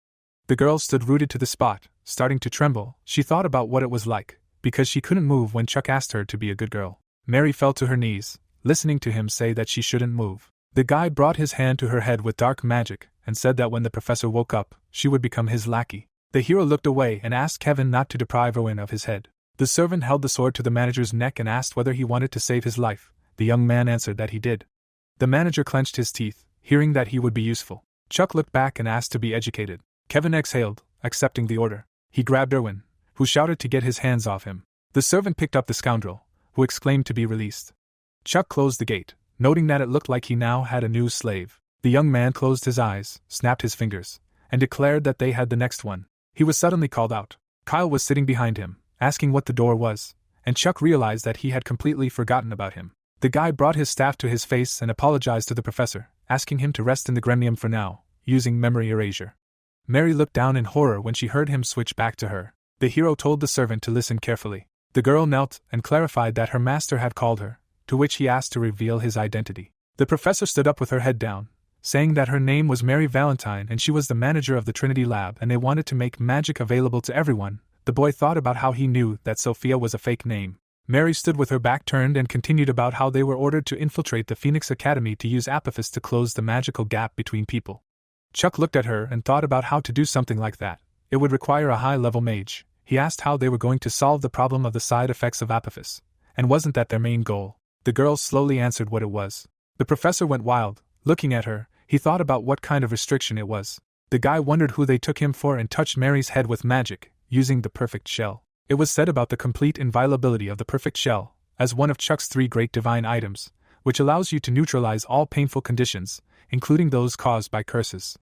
Speaker 1: The girl stood rooted to the spot, starting to tremble. She thought about what it was like, because she couldn't move when Chuck asked her to be a good girl. Mary fell to her knees, listening to him say that she shouldn't move. The guy brought his hand to her head with dark magic, and said that when the professor woke up, she would become his lackey. The hero looked away and asked Kevin not to deprive Owen of his head. The servant held the sword to the manager's neck and asked whether he wanted to save his life. The young man answered that he did. The manager clenched his teeth, hearing that he would be useful. Chuck looked back and asked to be educated. Kevin exhaled, accepting the order. He grabbed Erwin, who shouted to get his hands off him. The servant picked up the scoundrel, who exclaimed to be released. Chuck closed the gate, noting that it looked like he now had a new slave. The young man closed his eyes, snapped his fingers, and declared that they had the next one. He was suddenly called out. Kyle was sitting behind him, asking what the door was, and Chuck realized that he had completely forgotten about him. The guy brought his staff to his face and apologized to the professor, asking him to rest in the gremnium for now, using memory erasure. Mary looked down in horror when she heard him switch back to her. The hero told the servant to listen carefully. The girl knelt and clarified that her master had called her, to which he asked to reveal his identity. The professor stood up with her head down, saying that her name was Mary Valentine and she was the manager of the Trinity Lab and they wanted to make magic available to everyone. The boy thought about how he knew that Sophia was a fake name. Mary stood with her back turned and continued about how they were ordered to infiltrate the Phoenix Academy to use Apophis to close the magical gap between people. Chuck looked at her and thought about how to do something like that. It would require a high-level mage. He asked how they were going to solve the problem of the side effects of Apophis, and wasn't that their main goal? The girl slowly answered what it was. The professor went wild, looking at her. He thought about what kind of restriction it was. The guy wondered who they took him for and touched Mary's head with magic, using the perfect shell. It was said about the complete inviolability of the perfect shell, as one of Chuck's 3 great divine items, which allows you to neutralize all painful conditions, including those caused by curses.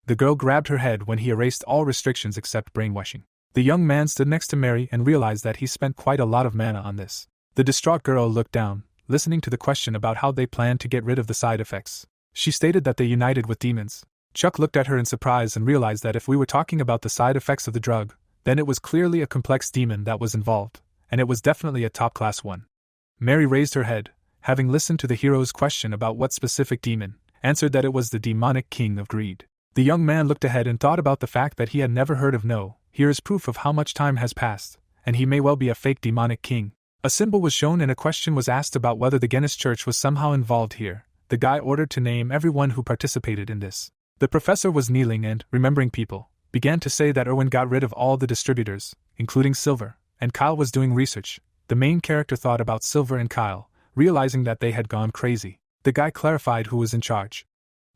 Speaker 1: The girl grabbed her head when he erased all restrictions except brainwashing. The young man stood next to Mary and realized that he spent quite a lot of mana on this. The distraught girl looked down, listening to the question about how they planned to get rid of the side effects. She stated that they united with demons. Chuck looked at her in surprise and realized that if we were talking about the side effects of the drug, then it was clearly a complex demon that was involved, and it was definitely a top-class one. Mary raised her head, having listened to the hero's question about what specific demon, answered that it was the demonic king of greed. The young man looked ahead and thought about the fact that he had never heard of No. Here is proof of how much time has passed, and he may well be a fake demonic king. A symbol was shown and a question was asked about whether the Guinness Church was somehow involved here. The guy ordered to name everyone who participated in this. The professor was kneeling and, remembering people, began to say that Erwin got rid of all the distributors, including Silver, and Kyle was doing research. The main character thought about Silver and Kyle, realizing that they had gone crazy. The guy clarified who was in charge.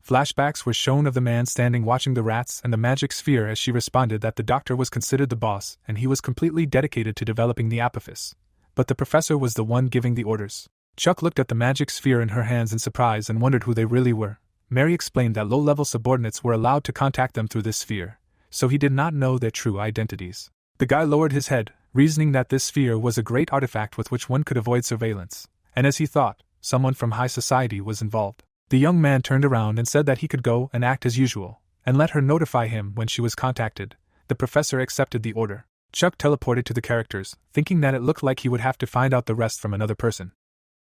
Speaker 1: Flashbacks were shown of the man standing watching the rats and the magic sphere as she responded that the doctor was considered the boss and he was completely dedicated to developing the Apophis. But the professor was the one giving the orders. Chuck looked at the magic sphere in her hands in surprise and wondered who they really were. Mary explained that low-level subordinates were allowed to contact them through this sphere, so he did not know their true identities. The guy lowered his head, reasoning that this sphere was a great artifact with which one could avoid surveillance, and as he thought, someone from high society was involved. The young man turned around and said that he could go and act as usual, and let her notify him when she was contacted. The professor accepted the order. Chuck teleported to the characters, thinking that it looked like he would have to find out the rest from another person.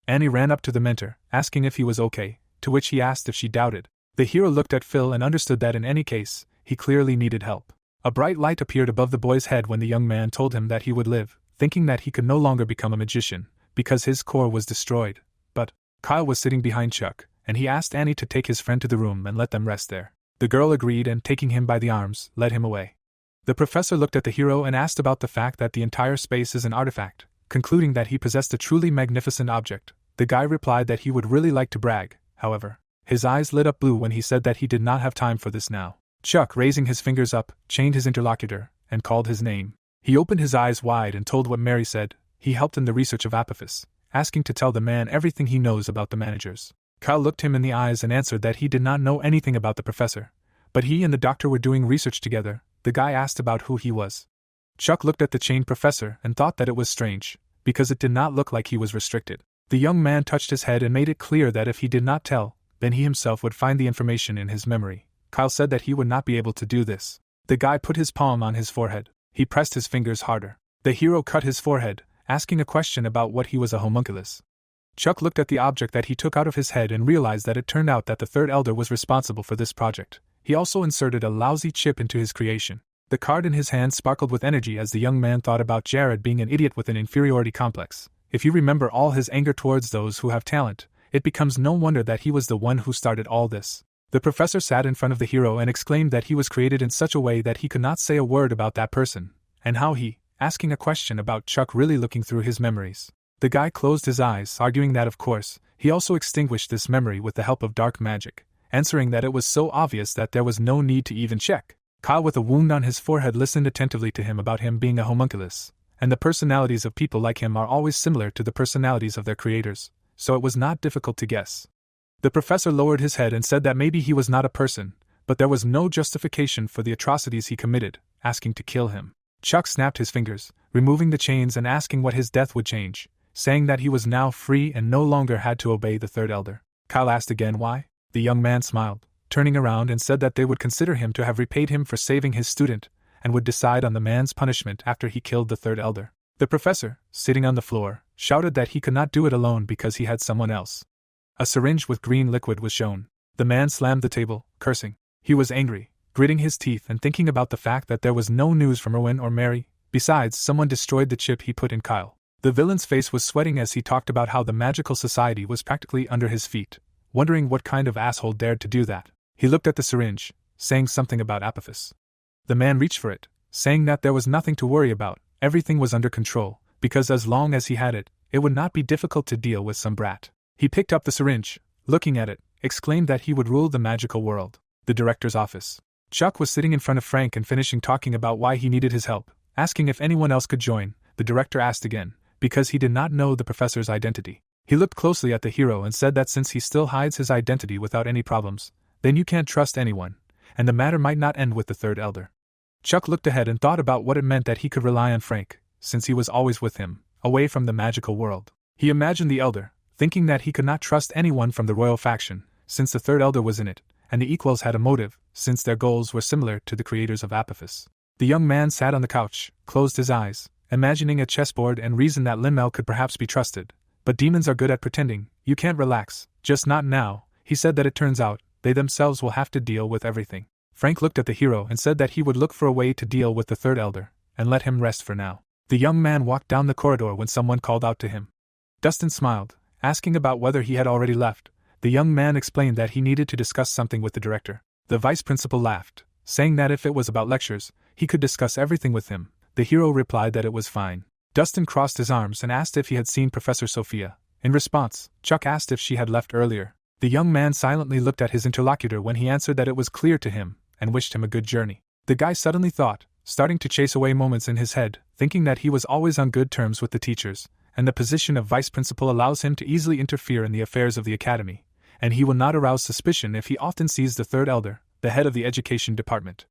Speaker 1: Annie ran up to the mentor, asking if he was okay, to which he asked if she doubted. The hero looked at Phil and understood that in any case, he clearly needed help. A bright light appeared above the boy's head when the young man told him that he would live, thinking that he could no longer become a magician, because his core was destroyed. But Kyle was sitting behind Chuck, and he asked Annie to take his friend to the room and let them rest there. The girl agreed and, taking him by the arms, led him away. The professor looked at the hero and asked about the fact that the entire space is an artifact, concluding that he possessed a truly magnificent object. The guy replied that he would really like to brag, however. His eyes lit up blue when he said that he did not have time for this now. Chuck, raising his fingers up, chained his interlocutor, and called his name. He opened his eyes wide and told what Mary said. He helped in the research of Apophis, asking to tell the man everything he knows about the managers. Kyle looked him in the eyes and answered that he did not know anything about the professor, but he and the doctor were doing research together. The guy asked about who he was. Chuck looked at the chained professor and thought that it was strange, because it did not look like he was restricted. The young man touched his head and made it clear that if he did not tell, then he himself would find the information in his memory. Kyle said that he would not be able to do this. The guy put his palm on his forehead. He pressed his fingers harder. The hero cut his forehead, asking a question about what he was a homunculus. Chuck looked at the object that he took out of his head and realized that it turned out that the third elder was responsible for this project. He also inserted a lousy chip into his creation. The card in his hand sparkled with energy as the young man thought about Jared being an idiot with an inferiority complex. If you remember all his anger towards those who have talent, it becomes no wonder that he was the one who started all this. The professor sat in front of the hero and exclaimed that he was created in such a way that he could not say a word about that person, and how he, asking a question about Chuck really looking through his memories. The guy closed his eyes, arguing that of course, he also extinguished this memory with the help of dark magic, answering that it was so obvious that there was no need to even check. Kyle with a wound on his forehead listened attentively to him about him being a homunculus, and the personalities of people like him are always similar to the personalities of their creators, so it was not difficult to guess. The professor lowered his head and said that maybe he was not a person, but there was no justification for the atrocities he committed, asking to kill him. Chuck snapped his fingers, removing the chains and asking what his death would change, saying that he was now free and no longer had to obey the third elder. Kyle asked again why. The young man smiled, turning around and said that they would consider him to have repaid him for saving his student, and would decide on the man's punishment after he killed the third elder. The professor, sitting on the floor, shouted that he could not do it alone because he had someone else. A syringe with green liquid was shown. The man slammed the table, cursing. He was angry, gritting his teeth and thinking about the fact that there was no news from Erwin or Mary. Besides, someone destroyed the chip he put in Kyle. The villain's face was sweating as he talked about how the magical society was practically under his feet, wondering what kind of asshole dared to do that. He looked at the syringe, saying something about Apophis. The man reached for it, saying that there was nothing to worry about, everything was under control, because as long as he had it, it would not be difficult to deal with some brat. He picked up the syringe, looking at it, exclaimed that he would rule the magical world. The director's office. Chuck was sitting in front of Frank and finishing talking about why he needed his help, asking if anyone else could join. The director asked again, because he did not know the professor's identity. He looked closely at the hero and said that since he still hides his identity without any problems, then you can't trust anyone, and the matter might not end with the third elder. Chuck looked ahead and thought about what it meant that he could rely on Frank, since he was always with him, away from the magical world. He imagined the elder, thinking that he could not trust anyone from the royal faction, since the third elder was in it, and the equals had a motive, since their goals were similar to the creators of Apophis. The young man sat on the couch, closed his eyes, imagining a chessboard and reasoned that Lin-Mel could perhaps be trusted. But demons are good at pretending. You can't relax, just not now. He said that it turns out, they themselves will have to deal with everything. Frank looked at the hero and said that he would look for a way to deal with the third elder, and let him rest for now. The young man walked down the corridor when someone called out to him. Dustin smiled, asking about whether he had already left. The young man explained that he needed to discuss something with the director. The vice principal laughed, saying that if it was about lectures, he could discuss everything with him. The hero replied that it was fine. Dustin crossed his arms and asked if he had seen Professor Sophia. In response, Chuck asked if she had left earlier. The young man silently looked at his interlocutor when he answered that it was clear to him, and wished him a good journey. The guy suddenly thought, starting to chase away moments in his head, thinking that he was always on good terms with the teachers, and the position of vice principal allows him to easily interfere in the affairs of the academy, and he will not arouse suspicion if he often sees the third elder, the head of the education department.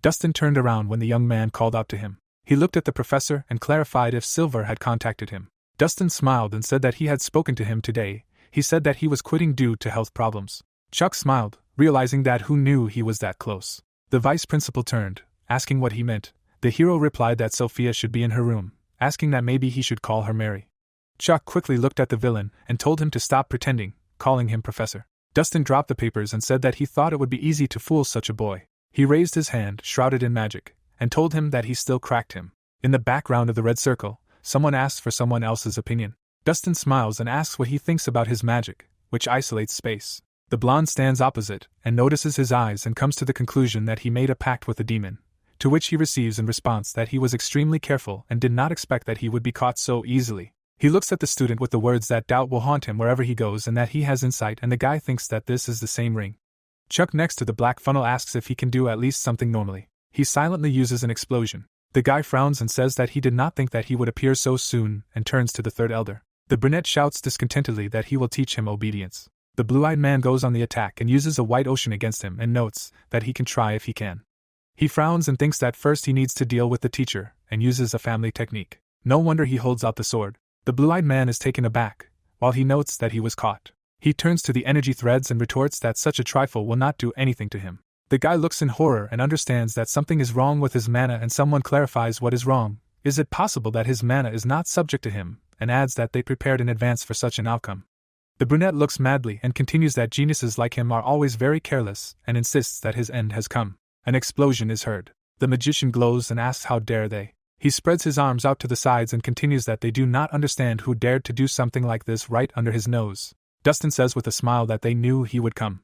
Speaker 1: Dustin turned around when the young man called out to him. He looked at the professor and clarified if Silver had contacted him. Dustin smiled and said that he had spoken to him today. He said that he was quitting due to health problems. Chuck smiled, realizing that who knew he was that close. The vice principal turned, asking what he meant. The hero replied that Sophia should be in her room, asking that maybe he should call her Mary. Chuck quickly looked at the villain and told him to stop pretending, calling him Professor. Dustin dropped the papers and said that he thought it would be easy to fool such a boy. He raised his hand, shrouded in magic, and told him that he still cracked him. In the background of the red circle, someone asks for someone else's opinion. Dustin smiles and asks what he thinks about his magic, which isolates space. The blonde stands opposite and notices his eyes and comes to the conclusion that he made a pact with the demon, to which he receives in response that he was extremely careful and did not expect that he would be caught so easily. He looks at the student with the words that doubt will haunt him wherever he goes and that he has insight, and the guy thinks that this is the same ring. Chuck next to the black funnel asks if he can do at least something normally. He silently uses an explosion. The guy frowns and says that he did not think that he would appear so soon and turns to the third elder. The brunette shouts discontentedly that he will teach him obedience. The blue-eyed man goes on the attack and uses a white ocean against him and notes that he can try if he can. He frowns and thinks that first he needs to deal with the teacher and uses a family technique. No wonder he holds out the sword. The blue-eyed man is taken aback, while he notes that he was caught. He turns to the energy threads and retorts that such a trifle will not do anything to him. The guy looks in horror and understands that something is wrong with his mana, and someone clarifies what is wrong. Is it possible that his mana is not subject to him, and adds that they prepared in advance for such an outcome. The brunette looks madly and continues that geniuses like him are always very careless and insists that his end has come. An explosion is heard. The magician glows and asks how dare they. He spreads his arms out to the sides and continues that they do not understand who dared to do something like this right under his nose. Dustin says with a smile that they knew he would come.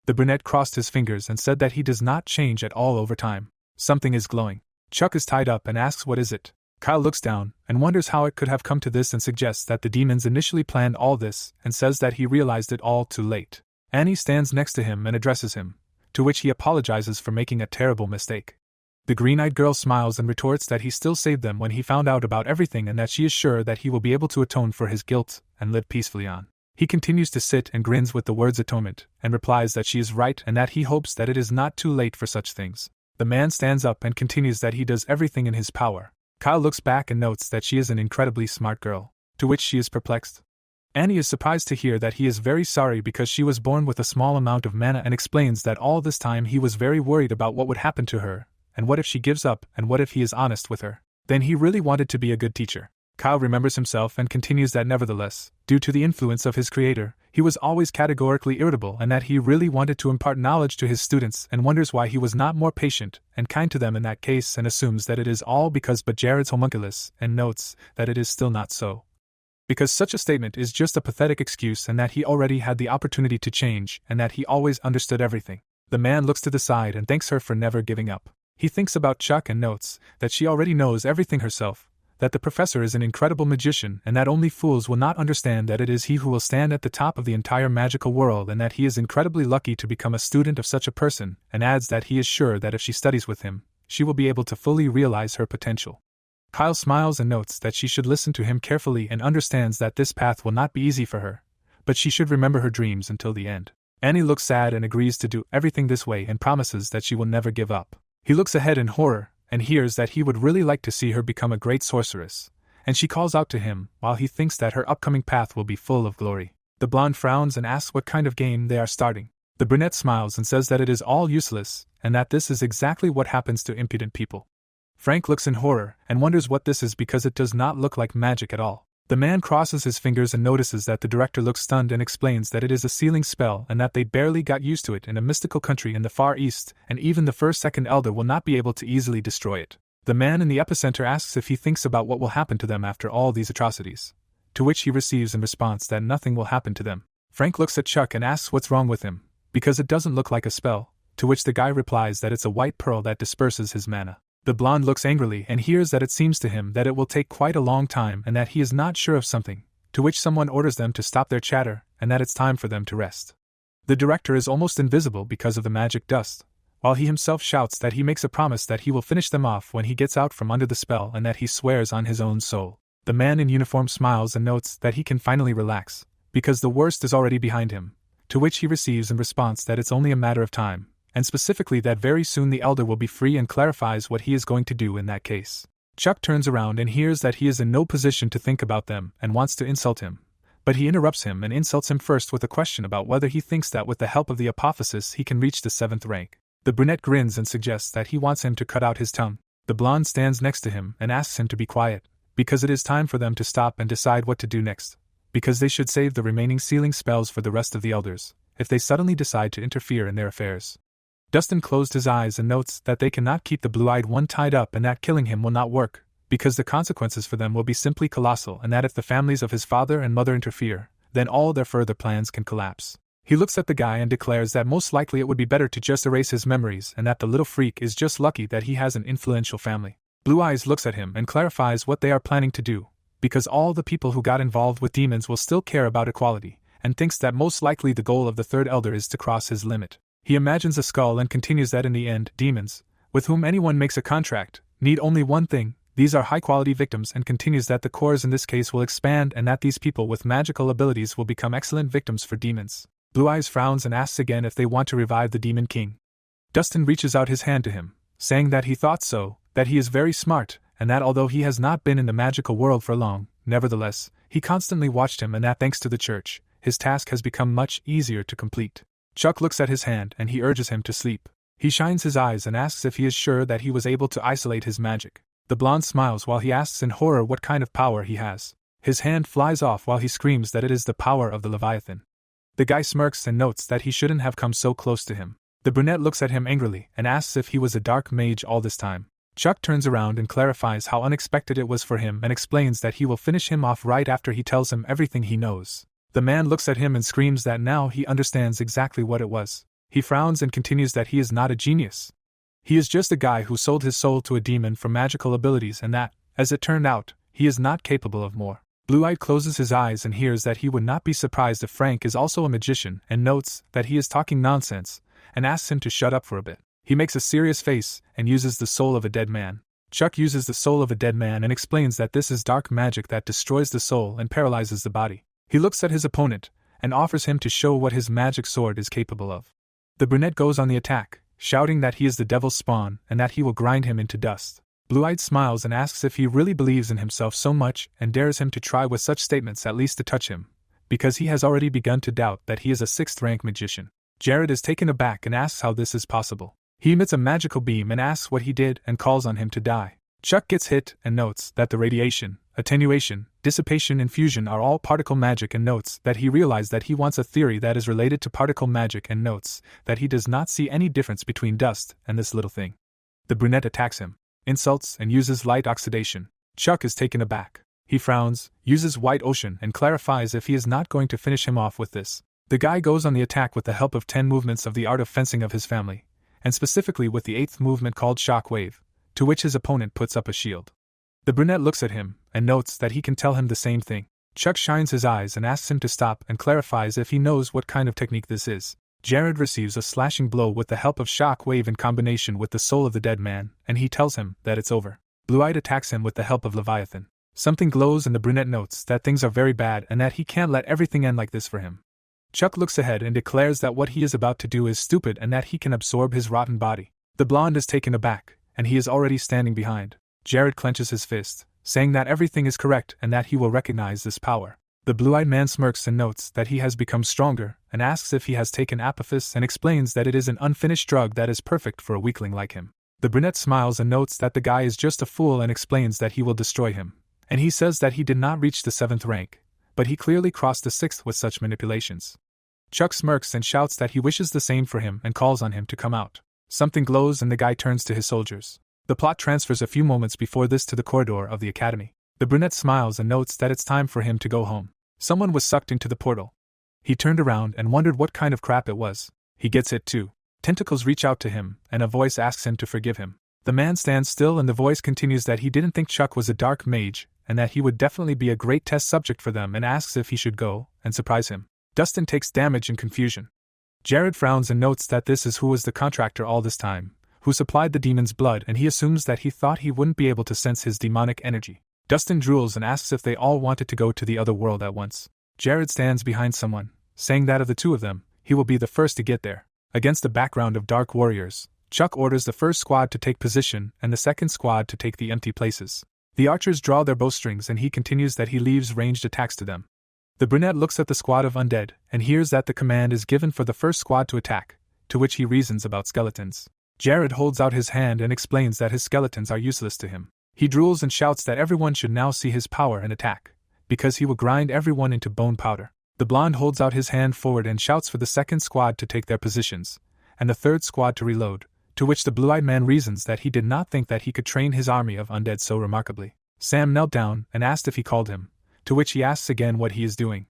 Speaker 1: The brunette crossed his fingers and said that he does not change at all over time. Something is glowing. Chuck is tied up and asks what is it. Kyle looks down and wonders how it could have come to this and suggests that the demons initially planned all this and says that he realized it all too late. Annie stands next to him and addresses him, to which he apologizes for making a terrible mistake. The green-eyed girl smiles and retorts that he still saved them when he found out about everything and that she is sure that he will be able to atone for his guilt and live peacefully on. He continues to sit and grins with the words atonement, and replies that she is right and that he hopes that it is not too late for such things. The man stands up and continues that he does everything in his power. Kyle looks back and notes that she is an incredibly smart girl, to which she is perplexed. Annie is surprised to hear that he is very sorry because she was born with a small amount of mana, and explains that all this time he was very worried about what would happen to her, and what if she gives up, and what if he is honest with her. Then he really wanted to be a good teacher. Kyle remembers himself and continues that nevertheless, due to the influence of his creator, he was always categorically irritable and that he really wanted to impart knowledge to his students, and wonders why he was not more patient and kind to them in that case, and assumes that it is all because but Jared's homunculus, and notes that it is still not so. Because such a statement is just a pathetic excuse, and that he already had the opportunity to change and that he always understood everything. The man looks to the side and thanks her for never giving up. He thinks about Chuck and notes that she already knows everything herself, that the professor is an incredible magician and that only fools will not understand that it is he who will stand at the top of the entire magical world, and that he is incredibly lucky to become a student of such a person, and adds that he is sure that if she studies with him, she will be able to fully realize her potential. Kyle smiles and notes that she should listen to him carefully and understands that this path will not be easy for her, but she should remember her dreams until the end. Annie looks sad and agrees to do everything this way and promises that she will never give up. He looks ahead in horror and hears that he would really like to see her become a great sorceress, and she calls out to him while he thinks that her upcoming path will be full of glory. The blonde frowns and asks what kind of game they are starting. The brunette smiles and says that it is all useless and that this is exactly what happens to impudent people. Frank looks in horror and wonders what this is because it does not look like magic at all. The man crosses his fingers and notices that the director looks stunned and explains that it is a sealing spell and that they barely got used to it in a mystical country in the Far East, and even the second elder will not be able to easily destroy it. The man in the epicenter asks if he thinks about what will happen to them after all these atrocities, to which he receives in response that nothing will happen to them. Frank looks at Chuck and asks what's wrong with him, because it doesn't look like a spell, to which the guy replies that it's a white pearl that disperses his mana. The blonde looks angrily and hears that it seems to him that it will take quite a long time and that he is not sure of something, to which someone orders them to stop their chatter and that it's time for them to rest. The director is almost invisible because of the magic dust, while he himself shouts that he makes a promise that he will finish them off when he gets out from under the spell and that he swears on his own soul. The man in uniform smiles and notes that he can finally relax, because the worst is already behind him, to which he receives in response that it's only a matter of time, and specifically that very soon the elder will be free, and clarifies what he is going to do in that case. Chuck turns around and hears that he is in no position to think about them and wants to insult him, but he interrupts him and insults him first with a question about whether he thinks that with the help of the apophysis he can reach the 7th rank. The brunette grins and suggests that he wants him to cut out his tongue. The blonde stands next to him and asks him to be quiet, because it is time for them to stop and decide what to do next, because they should save the remaining sealing spells for the rest of the elders, if they suddenly decide to interfere in their affairs. Dustin closed his eyes and notes that they cannot keep the blue-eyed one tied up and that killing him will not work, because the consequences for them will be simply colossal, and that if the families of his father and mother interfere, then all their further plans can collapse. He looks at the guy and declares that most likely it would be better to just erase his memories and that the little freak is just lucky that he has an influential family. Blue Eyes looks at him and clarifies what they are planning to do, because all the people who got involved with demons will still care about equality, and thinks that most likely the goal of the third elder is to cross his limit. He imagines a skull and continues that in the end, demons, with whom anyone makes a contract, need only one thing: these are high-quality victims, and continues that the cores in this case will expand and that these people with magical abilities will become excellent victims for demons. Blue Eyes frowns and asks again if they want to revive the Demon King. Dustin reaches out his hand to him, saying that he thought so, that he is very smart, and that although he has not been in the magical world for long, nevertheless, he constantly watched him and that thanks to the church, his task has become much easier to complete. Chuck looks at his hand and he urges him to sleep. He shines his eyes and asks if he is sure that he was able to isolate his magic. The blonde smiles while he asks in horror what kind of power he has. His hand flies off while he screams that it is the power of the Leviathan. The guy smirks and notes that he shouldn't have come so close to him. The brunette looks at him angrily and asks if he was a dark mage all this time. Chuck turns around and clarifies how unexpected it was for him and explains that he will finish him off right after he tells him everything he knows. The man looks at him and screams that now he understands exactly what it was. He frowns and continues that he is not a genius. He is just a guy who sold his soul to a demon for magical abilities and that, as it turned out, he is not capable of more. Blue-Eyed closes his eyes and hears that he would not be surprised if Frank is also a magician and notes that he is talking nonsense and asks him to shut up for a bit. He makes a serious face and uses the soul of a dead man. Chuck uses the soul of a dead man and explains that this is dark magic that destroys the soul and paralyzes the body. He looks at his opponent and offers him to show what his magic sword is capable of. The brunette goes on the attack, shouting that he is the devil's spawn and that he will grind him into dust. Blue-Eyed smiles and asks if he really believes in himself so much and dares him to try with such statements at least to touch him, because he has already begun to doubt that he is a 6th-rank magician. Jared is taken aback and asks how this is possible. He emits a magical beam and asks what he did and calls on him to die. Chuck gets hit and notes that the radiation, attenuation, dissipation and fusion are all particle magic and notes that he realized that he wants a theory that is related to particle magic and notes that he does not see any difference between dust and this little thing. The brunette attacks him, insults and uses light oxidation. Chuck is taken aback. He frowns, uses white ocean and clarifies if he is not going to finish him off with this. The guy goes on the attack with the help of 10 movements of the art of fencing of his family, and specifically with the 8th movement called Shock Wave, to which his opponent puts up a shield. The brunette looks at him and notes that he can tell him the same thing. Chuck shines his eyes and asks him to stop and clarifies if he knows what kind of technique this is. Jared receives a slashing blow with the help of Shock Wave in combination with the soul of the dead man, and he tells him that it's over. Blue-Eyed attacks him with the help of Leviathan. Something glows and the brunette notes that things are very bad and that he can't let everything end like this for him. Chuck looks ahead and declares that what he is about to do is stupid and that he can absorb his rotten body. The blonde is taken aback, and he is already standing behind. Jared clenches his fist, saying that everything is correct and that he will recognize this power. The blue-eyed man smirks and notes that he has become stronger, and asks if he has taken Apophis and explains that it is an unfinished drug that is perfect for a weakling like him. The brunette smiles and notes that the guy is just a fool and explains that he will destroy him. And he says that he did not reach the 7th rank, but he clearly crossed the 6th with such manipulations. Chuck smirks and shouts that he wishes the same for him and calls on him to come out. Something glows and the guy turns to his soldiers. The plot transfers a few moments before this to the corridor of the academy. The brunette smiles and notes that it's time for him to go home. Someone was sucked into the portal. He turned around and wondered what kind of crap it was. He gets hit too. Tentacles reach out to him, and a voice asks him to forgive him. The man stands still and the voice continues that he didn't think Chuck was a dark mage, and that he would definitely be a great test subject for them and asks if he should go and surprise him. Dustin takes damage in confusion. Jared frowns and notes that this is who was the contractor all this time, who supplied the demon's blood, and he assumes that he thought he wouldn't be able to sense his demonic energy. Dustin drools and asks if they all wanted to go to the other world at once. Jared stands behind someone, saying that of the two of them, he will be the first to get there. Against the background of dark warriors, Chuck orders the first squad to take position and the second squad to take the empty places. The archers draw their bowstrings and he continues that he leaves ranged attacks to them. The brunette looks at the squad of undead and hears that the command is given for the first squad to attack, to which he reasons about skeletons. Jared holds out his hand and explains that his skeletons are useless to him. He drools and shouts that everyone should now see his power and attack, because he will grind everyone into bone powder. The blonde holds out his hand forward and shouts for the second squad to take their positions, and the third squad to reload, to which the blue-eyed man reasons that he did not think that he could train his army of undead so remarkably. Sam knelt down and asked if he called him, to which he asks again what he is doing.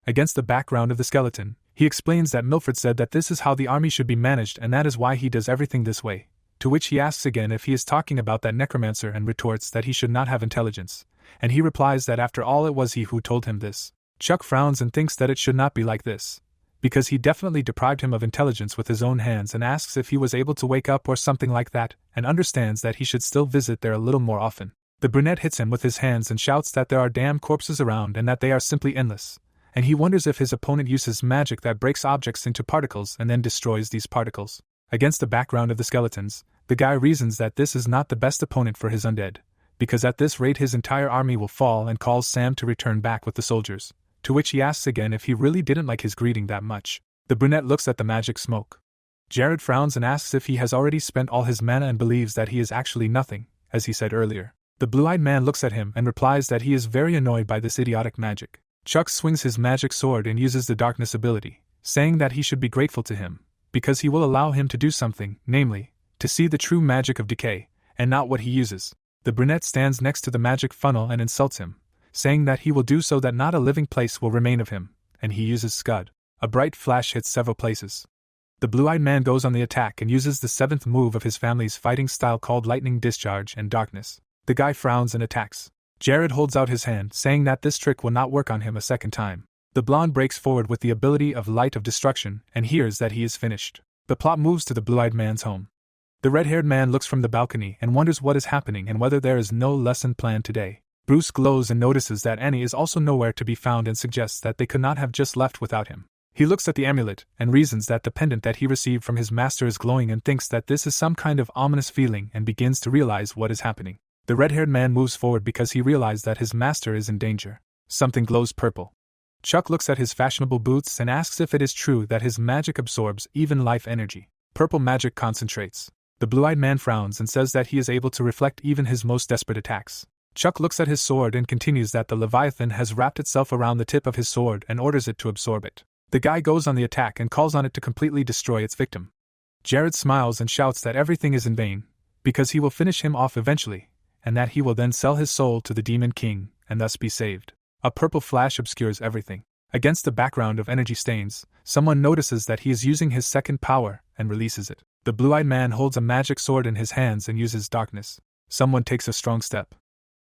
Speaker 1: Against the background of the skeleton, he explains that Milford said that this is how the army should be managed and that is why he does everything this way, to which he asks again if he is talking about that necromancer and retorts that he should not have intelligence, and he replies that after all it was he who told him this. Chuck frowns and thinks that it should not be like this, because he definitely deprived him of intelligence with his own hands and asks if he was able to wake up or something like that, and understands that he should still visit there a little more often. The brunette hits him with his hands and shouts that there are damn corpses around and that they are simply endless, and he wonders if his opponent uses magic that breaks objects into particles and then destroys these particles. Against the background of the skeletons, the guy reasons that this is not the best opponent for his undead, because at this rate his entire army will fall, and calls Sam to return back with the soldiers, to which he asks again if he really didn't like his greeting that much. The brunette looks at the magic smoke. Jared frowns and asks if he has already spent all his mana and believes that he is actually nothing, as he said earlier. The blue-eyed man looks at him and replies that he is very annoyed by this idiotic magic. Chuck swings his magic sword and uses the darkness ability, saying that he should be grateful to him, because he will allow him to do something, namely, to see the true magic of decay, and not what he uses. The brunette stands next to the magic funnel and insults him, saying that he will do so that not a living place will remain of him, and he uses Scud. A bright flash hits several places. The blue-eyed man goes on the attack and uses the 7th move of his family's fighting style called Lightning Discharge and Darkness. The guy frowns and attacks. Jared holds out his hand, saying that this trick will not work on him a second time. The blonde breaks forward with the ability of Light of Destruction and hears that he is finished. The plot moves to the blue-eyed man's home. The red-haired man looks from the balcony and wonders what is happening and whether there is no lesson planned today. Bruce glows and notices that Annie is also nowhere to be found and suggests that they could not have just left without him. He looks at the amulet and reasons that the pendant that he received from his master is glowing and thinks that this is some kind of ominous feeling and begins to realize what is happening. The red-haired man moves forward because he realizes that his master is in danger. Something glows purple. Chuck looks at his fashionable boots and asks if it is true that his magic absorbs even life energy. Purple magic concentrates. The blue-eyed man frowns and says that he is able to reflect even his most desperate attacks. Chuck looks at his sword and continues that the Leviathan has wrapped itself around the tip of his sword and orders it to absorb it. The guy goes on the attack and calls on it to completely destroy its victim. Jared smiles and shouts that everything is in vain, because he will finish him off eventually, and that he will then sell his soul to the Demon King, and thus be saved. A purple flash obscures everything. Against the background of energy stains, someone notices that he is using his second power, and releases it. The blue-eyed man holds a magic sword in his hands and uses darkness. Someone takes a strong step.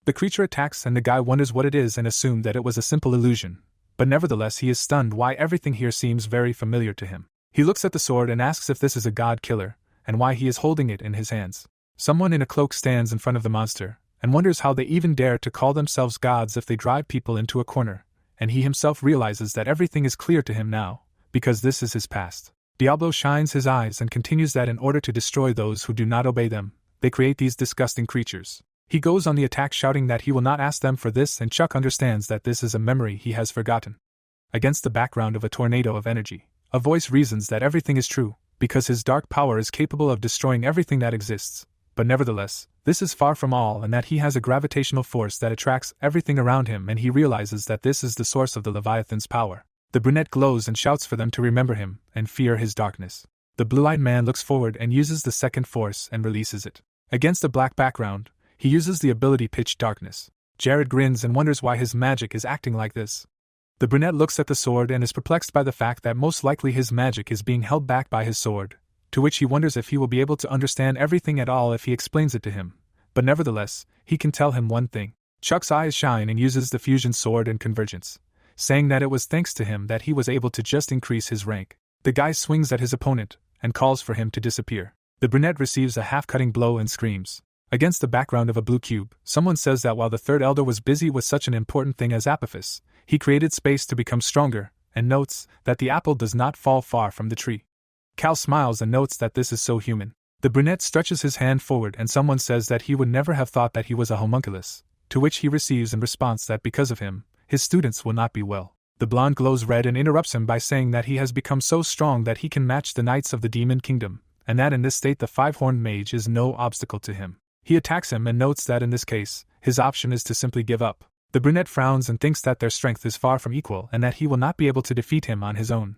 Speaker 1: The creature attacks and the guy wonders what it is and assumes that it was a simple illusion, but nevertheless he is stunned why everything here seems very familiar to him. He looks at the sword and asks if this is a god killer, and why he is holding it in his hands. Someone in a cloak stands in front of the monster, and wonders how they even dare to call themselves gods if they drive people into a corner, and he himself realizes that everything is clear to him now, because this is his past. Diablo shines his eyes and continues that in order to destroy those who do not obey them, they create these disgusting creatures. He goes on the attack shouting that he will not ask them for this, and Chuck understands that this is a memory he has forgotten. Against the background of a tornado of energy, a voice reasons that everything is true, because his dark power is capable of destroying everything that exists. But nevertheless, this is far from all, and that he has a gravitational force that attracts everything around him, and he realizes that this is the source of the Leviathan's power. The brunette glows and shouts for them to remember him, and fear his darkness. The blue-eyed man looks forward and uses the second force and releases it. Against a black background, he uses the ability Pitch Darkness. Jared grins and wonders why his magic is acting like this. The brunette looks at the sword and is perplexed by the fact that most likely his magic is being held back by his sword, to which he wonders if he will be able to understand everything at all if he explains it to him. But nevertheless, he can tell him one thing. Chuck's eyes shine and uses the fusion sword and convergence, saying that it was thanks to him that he was able to just increase his rank. The guy swings at his opponent and calls for him to disappear. The brunette receives a half-cutting blow and screams. Against the background of a blue cube, someone says that while the third elder was busy with such an important thing as Apophis, he created space to become stronger, and notes that the apple does not fall far from the tree. Cal smiles and notes that this is so human. The brunette stretches his hand forward and someone says that he would never have thought that he was a homunculus, to which he receives in response that because of him, his students will not be well. The blonde glows red and interrupts him by saying that he has become so strong that he can match the knights of the demon kingdom, and that in this state the five-horned mage is no obstacle to him. He attacks him and notes that in this case, his option is to simply give up. The brunette frowns and thinks that their strength is far from equal and that he will not be able to defeat him on his own.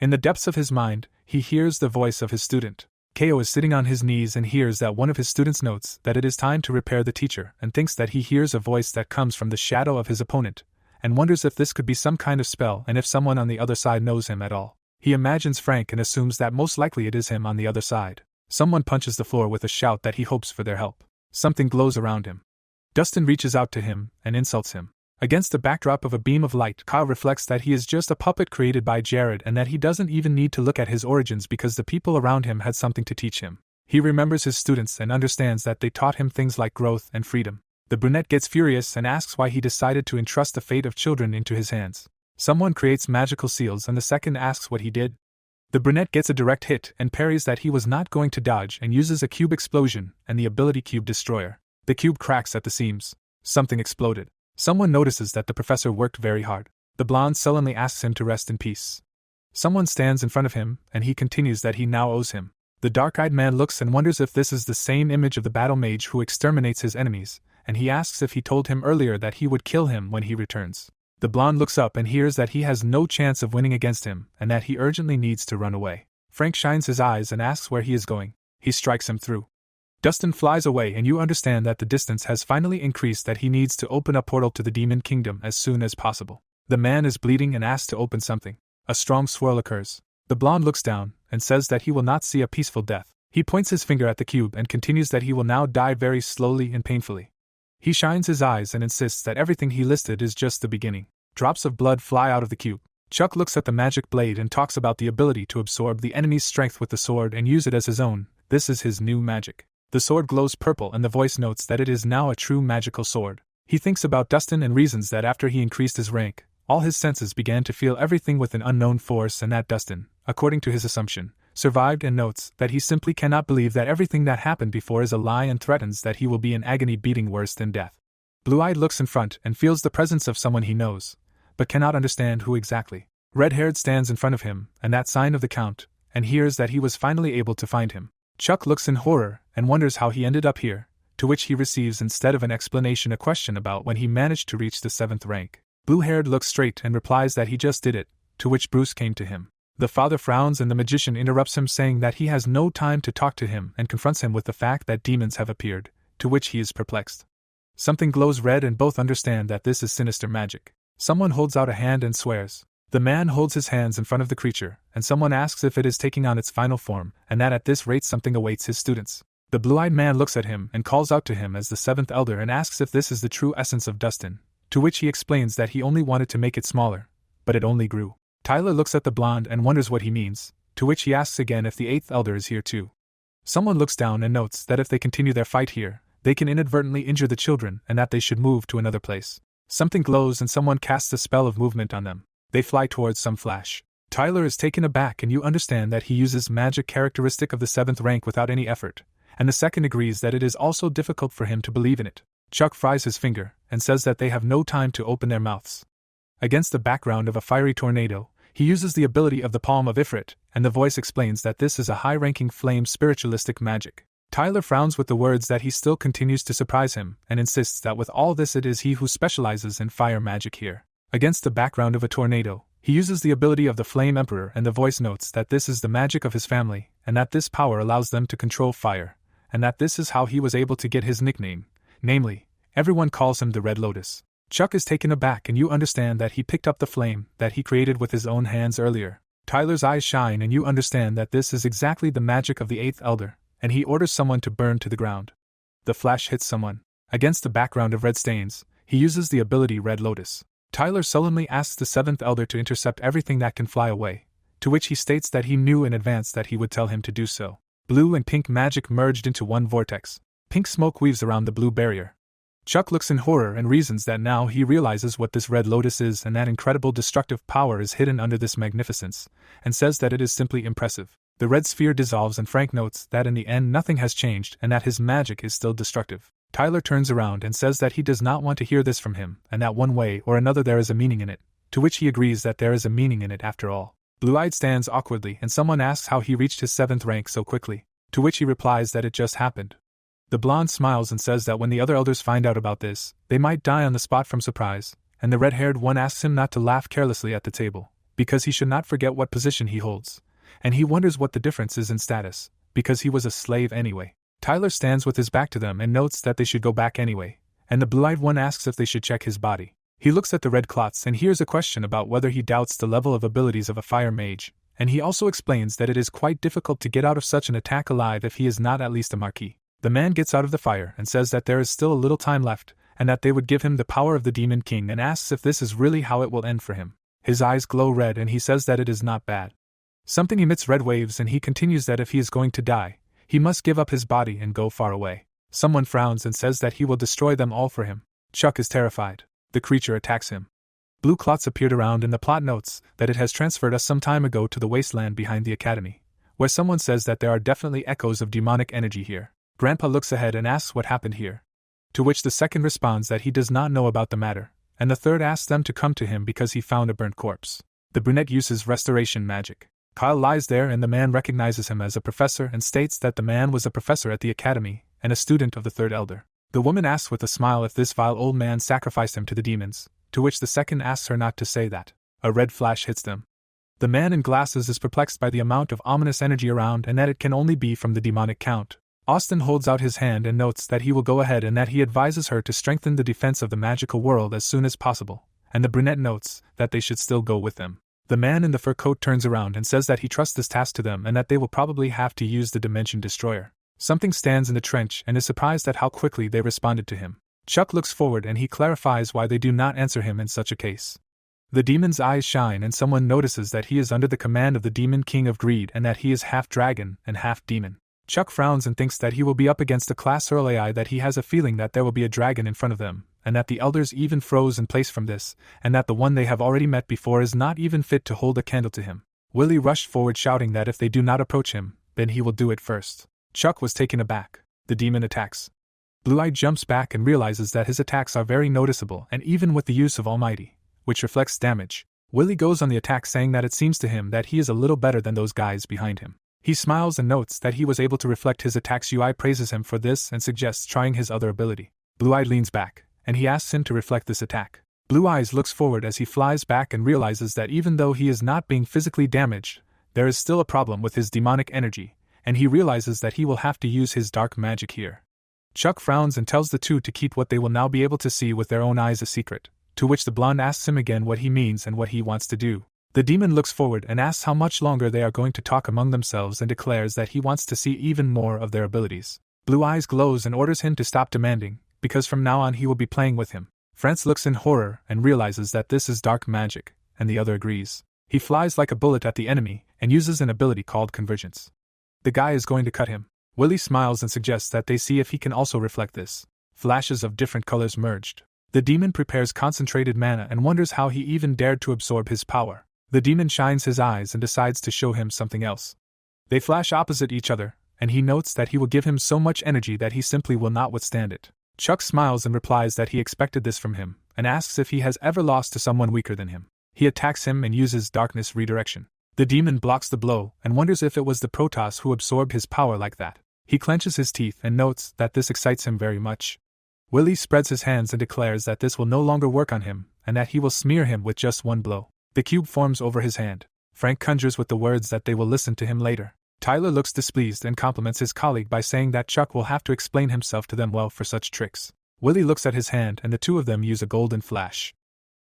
Speaker 1: In the depths of his mind, he hears the voice of his student. Ko is sitting on his knees and hears that one of his students notes that it is time to repair the teacher and thinks that he hears a voice that comes from the shadow of his opponent, and wonders if this could be some kind of spell and if someone on the other side knows him at all. He imagines Frank and assumes that most likely it is him on the other side. Someone punches the floor with a shout that he hopes for their help. Something glows around him. Dustin reaches out to him and insults him. Against the backdrop of a beam of light, Kyle reflects that he is just a puppet created by Jared and that he doesn't even need to look at his origins because the people around him had something to teach him. He remembers his students and understands that they taught him things like growth and freedom. The brunette gets furious and asks why he decided to entrust the fate of children into his hands. Someone creates magical seals and the second asks what he did. The brunette gets a direct hit and parries that he was not going to dodge and uses a cube explosion and the ability Cube Destroyer. The cube cracks at the seams. Something exploded. Someone notices that the professor worked very hard. The blonde sullenly asks him to rest in peace. Someone stands in front of him, and he continues that he now owes him. The dark-eyed man looks and wonders if this is the same image of the battle mage who exterminates his enemies, and he asks if he told him earlier that he would kill him when he returns. The blonde looks up and hears that he has no chance of winning against him, and that he urgently needs to run away. Frank shines his eyes and asks where he is going. He strikes him through. Dustin flies away and you understand that the distance has finally increased, that he needs to open a portal to the demon kingdom as soon as possible. The man is bleeding and asks to open something. A strong swirl occurs. The blonde looks down and says that he will not see a peaceful death. He points his finger at the cube and continues that he will now die very slowly and painfully. He shines his eyes and insists that everything he listed is just the beginning. Drops of blood fly out of the cube. Chuck looks at the magic blade and talks about the ability to absorb the enemy's strength with the sword and use it as his own. This is his new magic. The sword glows purple and the voice notes that it is now a true magical sword. He thinks about Dustin and reasons that after he increased his rank, all his senses began to feel everything with an unknown force and that Dustin, according to his assumption, survived, and notes that he simply cannot believe that everything that happened before is a lie and threatens that he will be in agony beating worse than death. Blue-eyed looks in front and feels the presence of someone he knows, but cannot understand who exactly. Red-haired stands in front of him, and that sign of the Count, and hears that he was finally able to find him. Chuck looks in horror and wonders how he ended up here, to which he receives instead of an explanation a question about when he managed to reach the 7th rank. Blue-haired looks straight and replies that he just did it, to which Bruce came to him. The father frowns and the magician interrupts him, saying that he has no time to talk to him and confronts him with the fact that demons have appeared, to which he is perplexed. Something glows red and both understand that this is sinister magic. Someone holds out a hand and swears. The man holds his hands in front of the creature, and someone asks if it is taking on its final form, and that at this rate something awaits his students. The blue-eyed man looks at him and calls out to him as the 7th elder and asks if this is the true essence of Dustin, to which he explains that he only wanted to make it smaller, but it only grew. Tyler looks at the blonde and wonders what he means, to which he asks again if the 8th elder is here too. Someone looks down and notes that if they continue their fight here, they can inadvertently injure the children and that they should move to another place. Something glows and someone casts a spell of movement on them. They fly towards some flash. Tyler is taken aback and you understand that he uses magic characteristic of the 7th rank without any effort, and the second agrees that it is also difficult for him to believe in it. Chuck fries his finger and says that they have no time to open their mouths. Against the background of a fiery tornado, he uses the ability of the Palm of Ifrit, and the voice explains that this is a high-ranking flame spiritualistic magic. Tyler frowns with the words that he still continues to surprise him and insists that with all this it is he who specializes in fire magic here. Against the background of a tornado, he uses the ability of the Flame Emperor and the voice notes that this is the magic of his family, and that this power allows them to control fire, and that this is how he was able to get his nickname, namely, everyone calls him the Red Lotus. Chuck is taken aback and you understand that he picked up the flame that he created with his own hands earlier. Tyler's eyes shine and you understand that this is exactly the magic of the 8th elder, and he orders someone to burn to the ground. The flash hits someone. Against the background of red stains, he uses the ability Red Lotus. Tyler sullenly asks the 7th elder to intercept everything that can fly away, to which he states that he knew in advance that he would tell him to do so. Blue and pink magic merged into one vortex. Pink smoke weaves around the blue barrier. Chuck looks in horror and reasons that now he realizes what this Red Lotus is and that incredible destructive power is hidden under this magnificence, and says that it is simply impressive. The red sphere dissolves and Frank notes that in the end nothing has changed and that his magic is still destructive. Tyler turns around and says that he does not want to hear this from him and that one way or another there is a meaning in it, to which he agrees that there is a meaning in it after all. Blue-eyed stands awkwardly and someone asks how he reached his 7th rank so quickly, to which he replies that it just happened. The blonde smiles and says that when the other elders find out about this, they might die on the spot from surprise, and the red-haired one asks him not to laugh carelessly at the table, because he should not forget what position he holds, and he wonders what the difference is in status, because he was a slave anyway. Tyler stands with his back to them and notes that they should go back anyway, and the blue-eyed one asks if they should check his body. He looks at the red clots and hears a question about whether he doubts the level of abilities of a fire mage, and he also explains that it is quite difficult to get out of such an attack alive if he is not at least a marquis. The man gets out of the fire and says that there is still a little time left, and that they would give him the power of the Demon King, and asks if this is really how it will end for him. His eyes glow red and he says that it is not bad. Something emits red waves and he continues that if he is going to die, he must give up his body and go far away. Someone frowns and says that he will destroy them all for him. Chuck is terrified. The creature attacks him. Blue clots appeared around and the plot notes that it has transferred us some time ago to the wasteland behind the academy, where someone says that there are definitely echoes of demonic energy here. Grandpa looks ahead and asks what happened here, to which the second responds that he does not know about the matter, and the third asks them to come to him because he found a burnt corpse. The brunette uses restoration magic. Kyle lies there and the man recognizes him as a professor and states that the man was a professor at the academy and a student of the third elder. The woman asks with a smile if this vile old man sacrificed him to the demons, to which the second asks her not to say that. A red flash hits them. The man in glasses is perplexed by the amount of ominous energy around and that it can only be from the demonic count. Austin holds out his hand and notes that he will go ahead and that he advises her to strengthen the defense of the magical world as soon as possible, and the brunette notes that they should still go with them. The man in the fur coat turns around and says that he trusts this task to them and that they will probably have to use the Dimension Destroyer. Something stands in the trench and is surprised at how quickly they responded to him. Chuck looks forward and he clarifies why they do not answer him in such a case. The demon's eyes shine and someone notices that he is under the command of the Demon King of Greed and that he is half dragon and half demon. Chuck frowns and thinks that he will be up against a class Earl AI, that he has a feeling that there will be a dragon in front of them, and that the elders even froze in place from this, and that the one they have already met before is not even fit to hold a candle to him. Willie rushed forward shouting that if they do not approach him, then he will do it first. Chuck was taken aback. The demon attacks. Blue-Eye jumps back and realizes that his attacks are very noticeable and even with the use of Almighty, which reflects damage. Willie goes on the attack saying that it seems to him that he is a little better than those guys behind him. He smiles and notes that he was able to reflect his attacks. UI praises him for this and suggests trying his other ability. Blue-Eye leans back, and he asks him to reflect this attack. Blue Eyes looks forward as he flies back and realizes that even though he is not being physically damaged, there is still a problem with his demonic energy, and he realizes that he will have to use his dark magic here. Chuck frowns and tells the two to keep what they will now be able to see with their own eyes a secret, to which the blonde asks him again what he means and what he wants to do. The demon looks forward and asks how much longer they are going to talk among themselves and declares that he wants to see even more of their abilities. Blue Eyes glows and orders him to stop demanding, because from now on he will be playing with him. France looks in horror and realizes that this is dark magic, and the other agrees. He flies like a bullet at the enemy and uses an ability called Convergence. The guy is going to cut him. Willie smiles and suggests that they see if he can also reflect this. Flashes of different colors merged. The demon prepares concentrated mana and wonders how he even dared to absorb his power. The demon shines his eyes and decides to show him something else. They flash opposite each other, and he notes that he will give him so much energy that he simply will not withstand it. Chuck smiles and replies that he expected this from him, and asks if he has ever lost to someone weaker than him. He attacks him and uses darkness redirection. The demon blocks the blow and wonders if it was the Protoss who absorbed his power like that. He clenches his teeth and notes that this excites him very much. Willie spreads his hands and declares that this will no longer work on him, and that he will smear him with just one blow. The cube forms over his hand. Frank conjures with the words that they will listen to him later. Tyler looks displeased and compliments his colleague by saying that Chuck will have to explain himself to them well for such tricks. Willie looks at his hand and the two of them use a golden flash.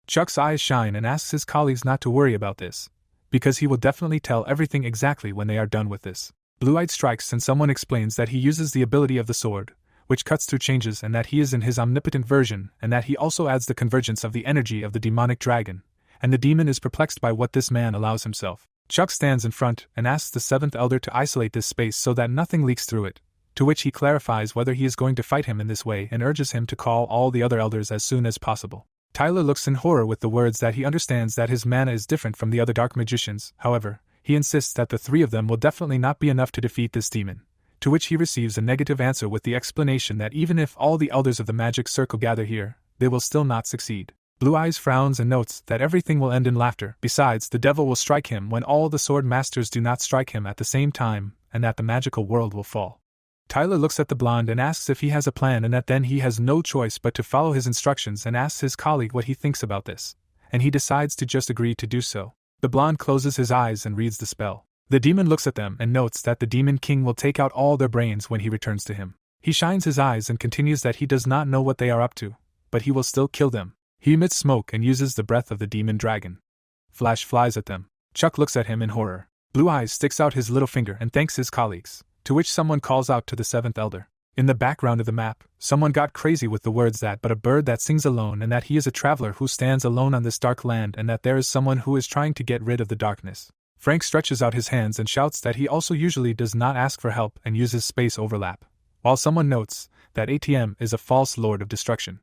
Speaker 1: Chuck's eyes shine and asks his colleagues not to worry about this, because he will definitely tell everything exactly when they are done with this. Blue-Eyed strikes and someone explains that he uses the ability of the sword, which cuts through changes, and that he is in his omnipotent version, and that he also adds the convergence of the energy of the demonic dragon, and the demon is perplexed by what this man allows himself. Chuck stands in front and asks the seventh elder to isolate this space so that nothing leaks through it, to which he clarifies whether he is going to fight him in this way and urges him to call all the other elders as soon as possible. Tyler looks in horror with the words that he understands that his mana is different from the other dark magicians. However, he insists that the three of them will definitely not be enough to defeat this demon, to which he receives a negative answer with the explanation that even if all the elders of the magic circle gather here, they will still not succeed. Blue Eyes frowns and notes that everything will end in laughter. Besides, the devil will strike him when all the sword masters do not strike him at the same time, and that the magical world will fall. Tyler looks at the blonde and asks if he has a plan, and that then he has no choice but to follow his instructions, and asks his colleague what he thinks about this, and he decides to just agree to do so. The blonde closes his eyes and reads the spell. The demon looks at them and notes that the demon king will take out all their brains when he returns to him. He shines his eyes and continues that he does not know what they are up to, but he will still kill them. He emits smoke and uses the breath of the demon dragon. Flash flies at them. Chuck looks at him in horror. Blue Eyes sticks out his little finger and thanks his colleagues, to which someone calls out to the seventh elder. In the background of the map, someone got crazy with the words that but a bird that sings alone, and that he is a traveler who stands alone on this dark land, and that there is someone who is trying to get rid of the darkness. Frank stretches out his hands and shouts that he also usually does not ask for help and uses space overlap, while someone notes that ATM is a false lord of destruction.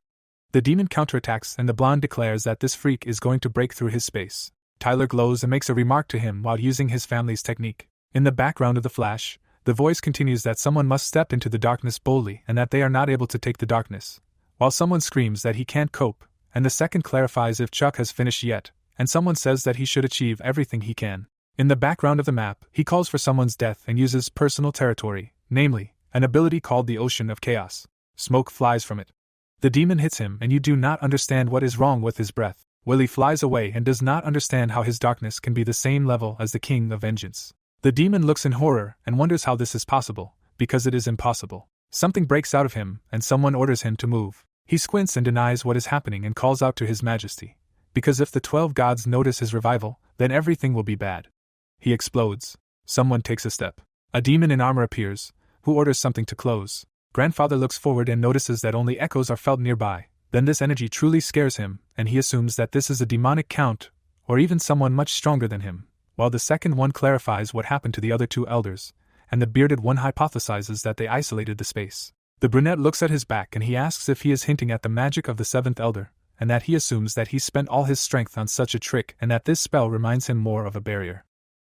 Speaker 1: The demon counterattacks and the blonde declares that this freak is going to break through his space. Tyler glows and makes a remark to him while using his family's technique. In the background of the flash, the voice continues that someone must step into the darkness boldly and that they are not able to take the darkness, while someone screams that he can't cope, and the second clarifies if Chuck has finished yet, and someone says that he should achieve everything he can. In the background of the map, he calls for someone's death and uses personal territory, namely, an ability called the Ocean of Chaos. Smoke flies from it. The demon hits him and you do not understand what is wrong with his breath. Willie flies away and does not understand how his darkness can be the same level as the King of Vengeance. The demon looks in horror and wonders how this is possible, because it is impossible. Something breaks out of him, and someone orders him to move. He squints and denies what is happening and calls out to his majesty, because if the 12 gods notice his revival, then everything will be bad. He explodes. Someone takes a step. A demon in armor appears, who orders something to close. Grandfather looks forward and notices that only echoes are felt nearby. Then this energy truly scares him, and he assumes that this is a demonic count, or even someone much stronger than him. While the second one clarifies what happened to the other two elders, and the bearded one hypothesizes that they isolated the space. The brunette looks at his back and he asks if he is hinting at the magic of the seventh elder, and that he assumes that he spent all his strength on such a trick and that this spell reminds him more of a barrier.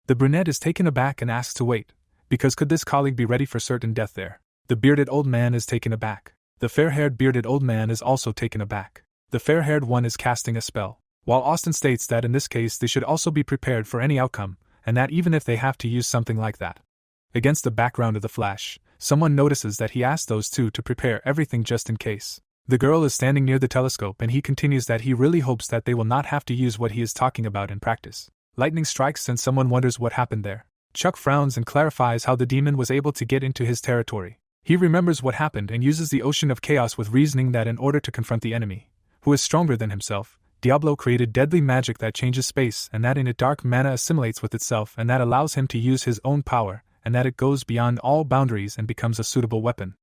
Speaker 1: The brunette is taken aback and asks to wait, because could this colleague be ready for certain death there? The bearded old man is taken aback. The fair-haired bearded old man is also taken aback. The fair-haired one is casting a spell, while Austin states that in this case they should also be prepared for any outcome, and that even if they have to use something like that. Against the background of the flash, someone notices that he asked those two to prepare everything just in case. The girl is standing near the telescope and he continues that he really hopes that they will not have to use what he is talking about in practice. Lightning strikes and someone wonders what happened there. Chuck frowns and clarifies how the demon was able to get into his territory. He remembers what happened and uses the Ocean of Chaos with reasoning that in order to confront the enemy, who is stronger than himself, Diablo created deadly magic that changes space, and that in it dark mana assimilates with itself, and that allows him to use his own power, and that it goes beyond all boundaries and becomes a suitable weapon.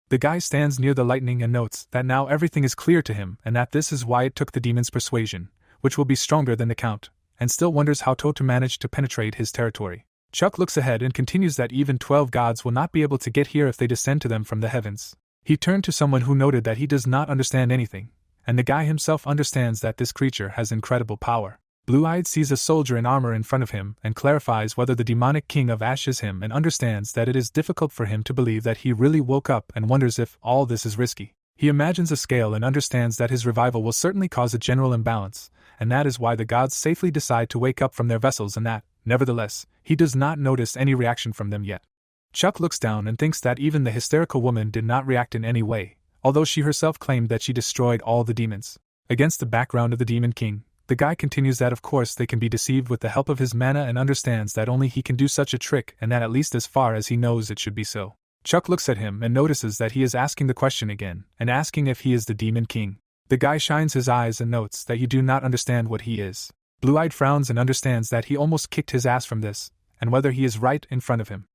Speaker 1: The guy stands near the lightning and notes that now everything is clear to him, and that this is why it took the demon's persuasion, which will be stronger than the count, and still wonders how Toto managed to penetrate his territory. Chuck looks ahead and continues that even 12 gods will not be able to get here if they descend to them from the heavens. He turned to someone who noted that he does not understand anything, and the guy himself understands that this creature has incredible power. Blue-Eyed sees a soldier in armor in front of him and clarifies whether the demonic king of Ash is him, and understands that it is difficult for him to believe that he really woke up, and wonders if all this is risky. He imagines a scale and understands that his revival will certainly cause a general imbalance, and that is why the gods safely decide to wake up from their vessels, and that, nevertheless, he does not notice any reaction from them yet. Chuck looks down and thinks that even the hysterical woman did not react in any way, although she herself claimed that she destroyed all the demons. Against the background of the Demon King, the guy continues that of course they can be deceived with the help of his mana, and understands that only he can do such a trick, and that at least as far as he knows it should be so. Chuck looks at him and notices that he is asking the question again, and asking if he is the Demon King. The guy shines his eyes and notes that you do not understand what he is. Blue-Eyed frowns and understands that he almost kicked his ass from this, and whether he is right in front of him.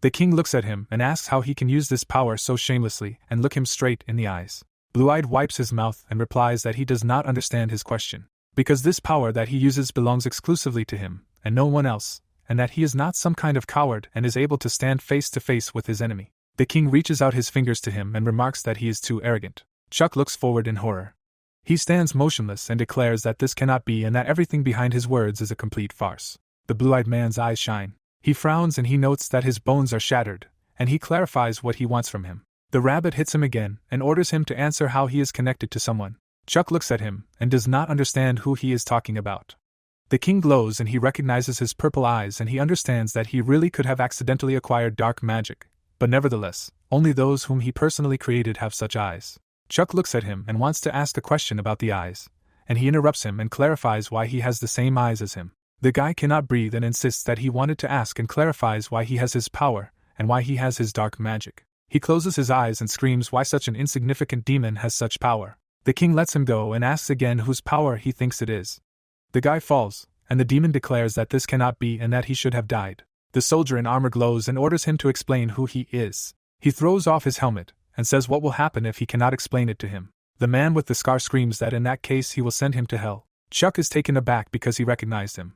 Speaker 1: The king looks at him and asks how he can use this power so shamelessly and look him straight in the eyes. Blue-Eyed wipes his mouth and replies that he does not understand his question, because this power that he uses belongs exclusively to him, and no one else, and that he is not some kind of coward and is able to stand face to face with his enemy. The king reaches out his fingers to him and remarks that he is too arrogant. Chuck looks forward in horror. He stands motionless and declares that this cannot be, and that everything behind his words is a complete farce. The blue-eyed man's eyes shine. He frowns and he notes that his bones are shattered, and he clarifies what he wants from him. The rabbit hits him again and orders him to answer how he is connected to someone. Chuck looks at him and does not understand who he is talking about. The king glows and he recognizes his purple eyes and he understands that he really could have accidentally acquired dark magic, but nevertheless, only those whom he personally created have such eyes. Chuck looks at him and wants to ask a question about the eyes, and he interrupts him and clarifies why he has the same eyes as him. The guy cannot breathe and insists that he wanted to ask and clarifies why he has his power and why he has his dark magic. He closes his eyes and screams why such an insignificant demon has such power. The king lets him go and asks again whose power he thinks it is. The guy falls, and the demon declares that this cannot be and that he should have died. The soldier in armor glows and orders him to explain who he is. He throws off his helmet and says what will happen if he cannot explain it to him. The man with the scar screams that in that case he will send him to hell. Chuck is taken aback because he recognized him.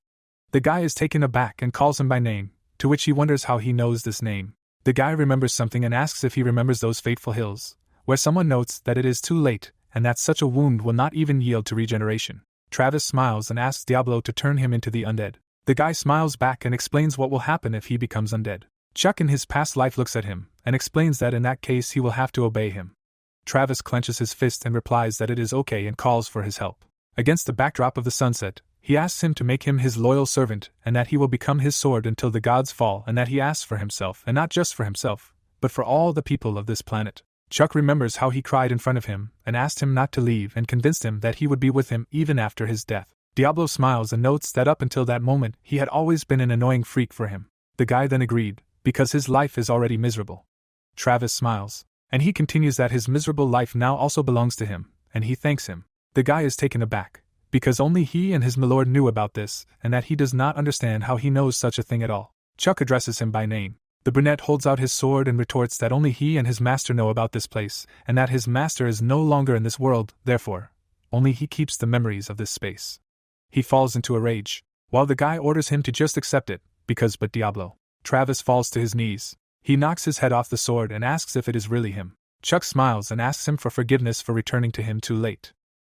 Speaker 1: The guy is taken aback and calls him by name, to which he wonders how he knows this name. The guy remembers something and asks if he remembers those fateful hills, where someone notes that it is too late and that such a wound will not even yield to regeneration. Travis smiles and asks Diablo to turn him into the undead. The guy smiles back and explains what will happen if he becomes undead. Chuck in his past life looks at him and explains that in that case he will have to obey him. Travis clenches his fist and replies that it is okay and calls for his help. Against the backdrop of the sunset, he asks him to make him his loyal servant and that he will become his sword until the gods fall and that he asks for himself and not just for himself, but for all the people of this planet. Chuck remembers how he cried in front of him and asked him not to leave and convinced him that he would be with him even after his death. Diablo smiles and notes that up until that moment he had always been an annoying freak for him. The guy then agreed, because his life is already miserable. Travis smiles, and he continues that his miserable life now also belongs to him, and he thanks him. The guy is taken aback, because only he and his milord knew about this, and that he does not understand how he knows such a thing at all. Chuck addresses him by name. The brunette holds out his sword and retorts that only he and his master know about this place, and that his master is no longer in this world, therefore, only he keeps the memories of this space. He falls into a rage, while the guy orders him to just accept it, because but Diablo. Travis falls to his knees. He knocks his head off the sword and asks if it is really him. Chuck smiles and asks him for forgiveness for returning to him too late.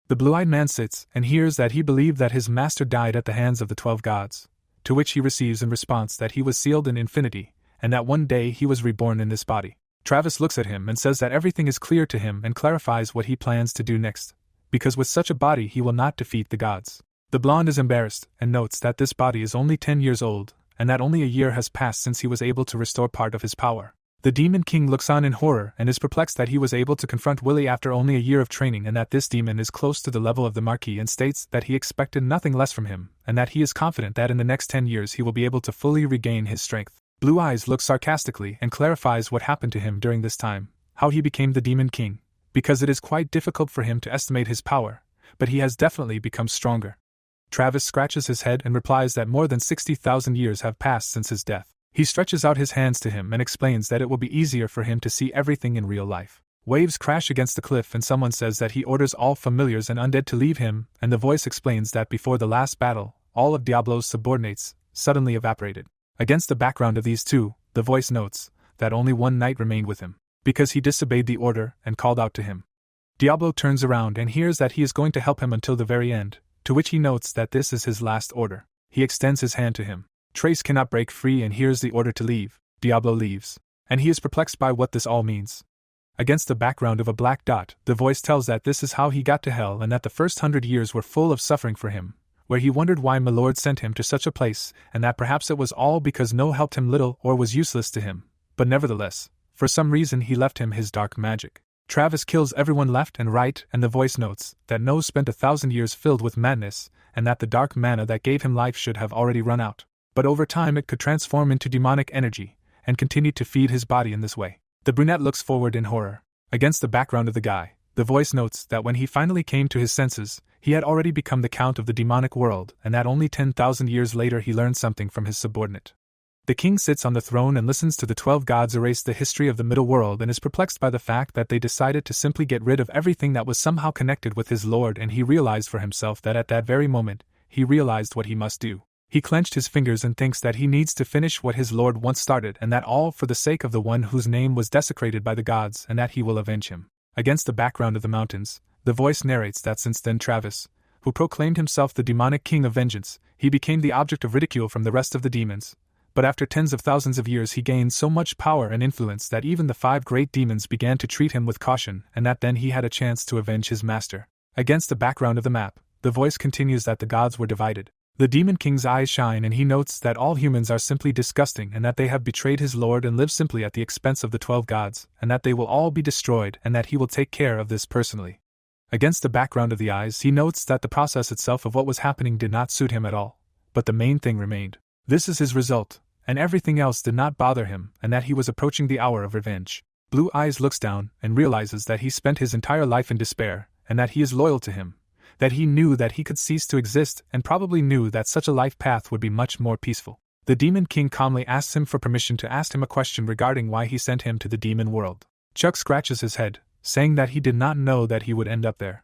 Speaker 1: The blue-eyed man sits and hears that he believed that his master died at the hands of the 12 gods, to which he receives in response that he was sealed in infinity, and that one day he was reborn in this body. Travis looks at him and says that everything is clear to him and clarifies what he plans to do next, because with such a body he will not defeat the gods. The blonde is embarrassed and notes that this body is only 10 years old, and that only a year has passed since he was able to restore part of his power. The demon king looks on in horror and is perplexed that he was able to confront Willie after only a year of training and that this demon is close to the level of the Marquis and states that he expected nothing less from him, and that he is confident that in the next 10 years he will be able to fully regain his strength. Blue Eyes looks sarcastically and clarifies what happened to him during this time, how he became the demon king, because it is quite difficult for him to estimate his power, but he has definitely become stronger. Travis scratches his head and replies that more than 60,000 years have passed since his death. He stretches out his hands to him and explains that it will be easier for him to see everything in real life. Waves crash against the cliff and someone says that he orders all familiars and undead to leave him, and the voice explains that before the last battle, all of Diablo's subordinates suddenly evaporated. Against the background of these two, the voice notes that only one knight remained with him, because he disobeyed the order and called out to him. Diablo turns around and hears that he is going to help him until the very end, to which he notes that this is his last order. He extends his hand to him. Trace cannot break free and hears the order to leave. Diablo leaves, and he is perplexed by what this all means. Against the background of a black dot, the voice tells that this is how he got to hell and that the first 100 years were full of suffering for him, where he wondered why my lord sent him to such a place, and that perhaps it was all because no helped him little or was useless to him, but nevertheless, for some reason he left him his dark magic. Travis kills everyone left and right, and the voice notes that No spent 1,000 years filled with madness, and that the dark mana that gave him life should have already run out. But over time it could transform into demonic energy, and continue to feed his body in this way. The brunette looks forward in horror. Against the background of the guy, the voice notes that when he finally came to his senses, he had already become the count of the demonic world, and that only 10,000 years later he learned something from his subordinate. The king sits on the throne and listens to the 12 gods erase the history of the middle world and is perplexed by the fact that they decided to simply get rid of everything that was somehow connected with his lord, and he realized for himself that at that very moment, he realized what he must do. He clenched his fingers and thinks that he needs to finish what his lord once started, and that all for the sake of the one whose name was desecrated by the gods, and that he will avenge him. Against the background of the mountains, the voice narrates that since then Travis, who proclaimed himself the demonic king of vengeance, he became the object of ridicule from the rest of the demons. But after tens of thousands of years he gained so much power and influence that even the 5 great demons began to treat him with caution, and that then he had a chance to avenge his master. Against the background of the map, the voice continues that the gods were divided. The Demon King's eyes shine and he notes that all humans are simply disgusting and that they have betrayed his lord and live simply at the expense of the 12 gods, and that they will all be destroyed and that he will take care of this personally. Against the background of the eyes, he notes that the process itself of what was happening did not suit him at all, but the main thing remained. This is his result, and everything else did not bother him, and that he was approaching the hour of revenge. Blue Eyes looks down and realizes that he spent his entire life in despair, and that he is loyal to him, that he knew that he could cease to exist and probably knew that such a life path would be much more peaceful. The Demon King calmly asks him for permission to ask him a question regarding why he sent him to the demon world. Chuck scratches his head, saying that he did not know that he would end up there.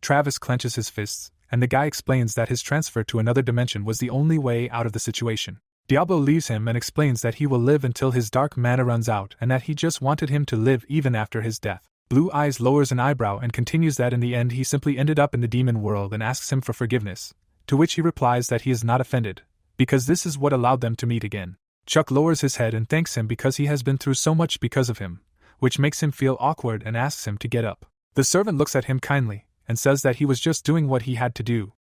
Speaker 1: Travis clenches his fists, and the guy explains that his transfer to another dimension was the only way out of the situation. Diablo leaves him and explains that he will live until his dark mana runs out and that he just wanted him to live even after his death. Blue Eyes lowers an eyebrow and continues that in the end he simply ended up in the demon world and asks him for forgiveness, to which he replies that he is not offended, because this is what allowed them to meet again. Chuck lowers his head and thanks him because he has been through so much because of him, which makes him feel awkward and asks him to get up. The servant looks at him kindly and says that he was just doing what he had to do.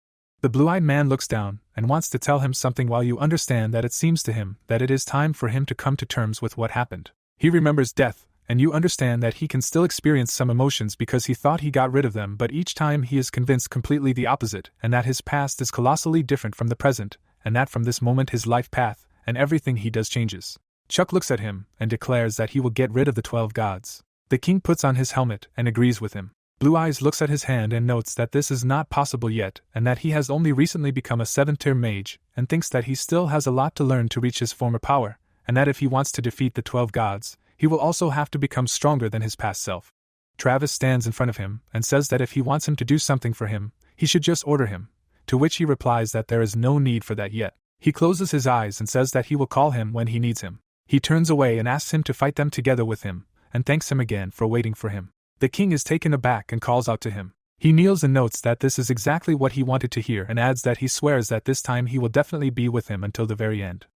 Speaker 1: The blue-eyed man looks down and wants to tell him something while you understand that it seems to him that it is time for him to come to terms with what happened. He remembers death, and you understand that he can still experience some emotions because he thought he got rid of them, but each time he is convinced completely the opposite, and that his past is colossally different from the present, and that from this moment his life path and everything he does changes. Chuck looks at him and declares that he will get rid of the 12 gods. The king puts on his helmet and agrees with him. Blue Eyes looks at his hand and notes that this is not possible yet, and that he has only recently become a 7th-tier mage, and thinks that he still has a lot to learn to reach his former power, and that if he wants to defeat the 12 gods, he will also have to become stronger than his past self. Travis stands in front of him and says that if he wants him to do something for him, he should just order him, to which he replies that there is no need for that yet. He closes his eyes and says that he will call him when he needs him. He turns away and asks him to fight them together with him, and thanks him again for waiting for him. The king is taken aback and calls out to him. He kneels and notes that this is exactly what he wanted to hear and adds that he swears that this time he will definitely be with him until the very end.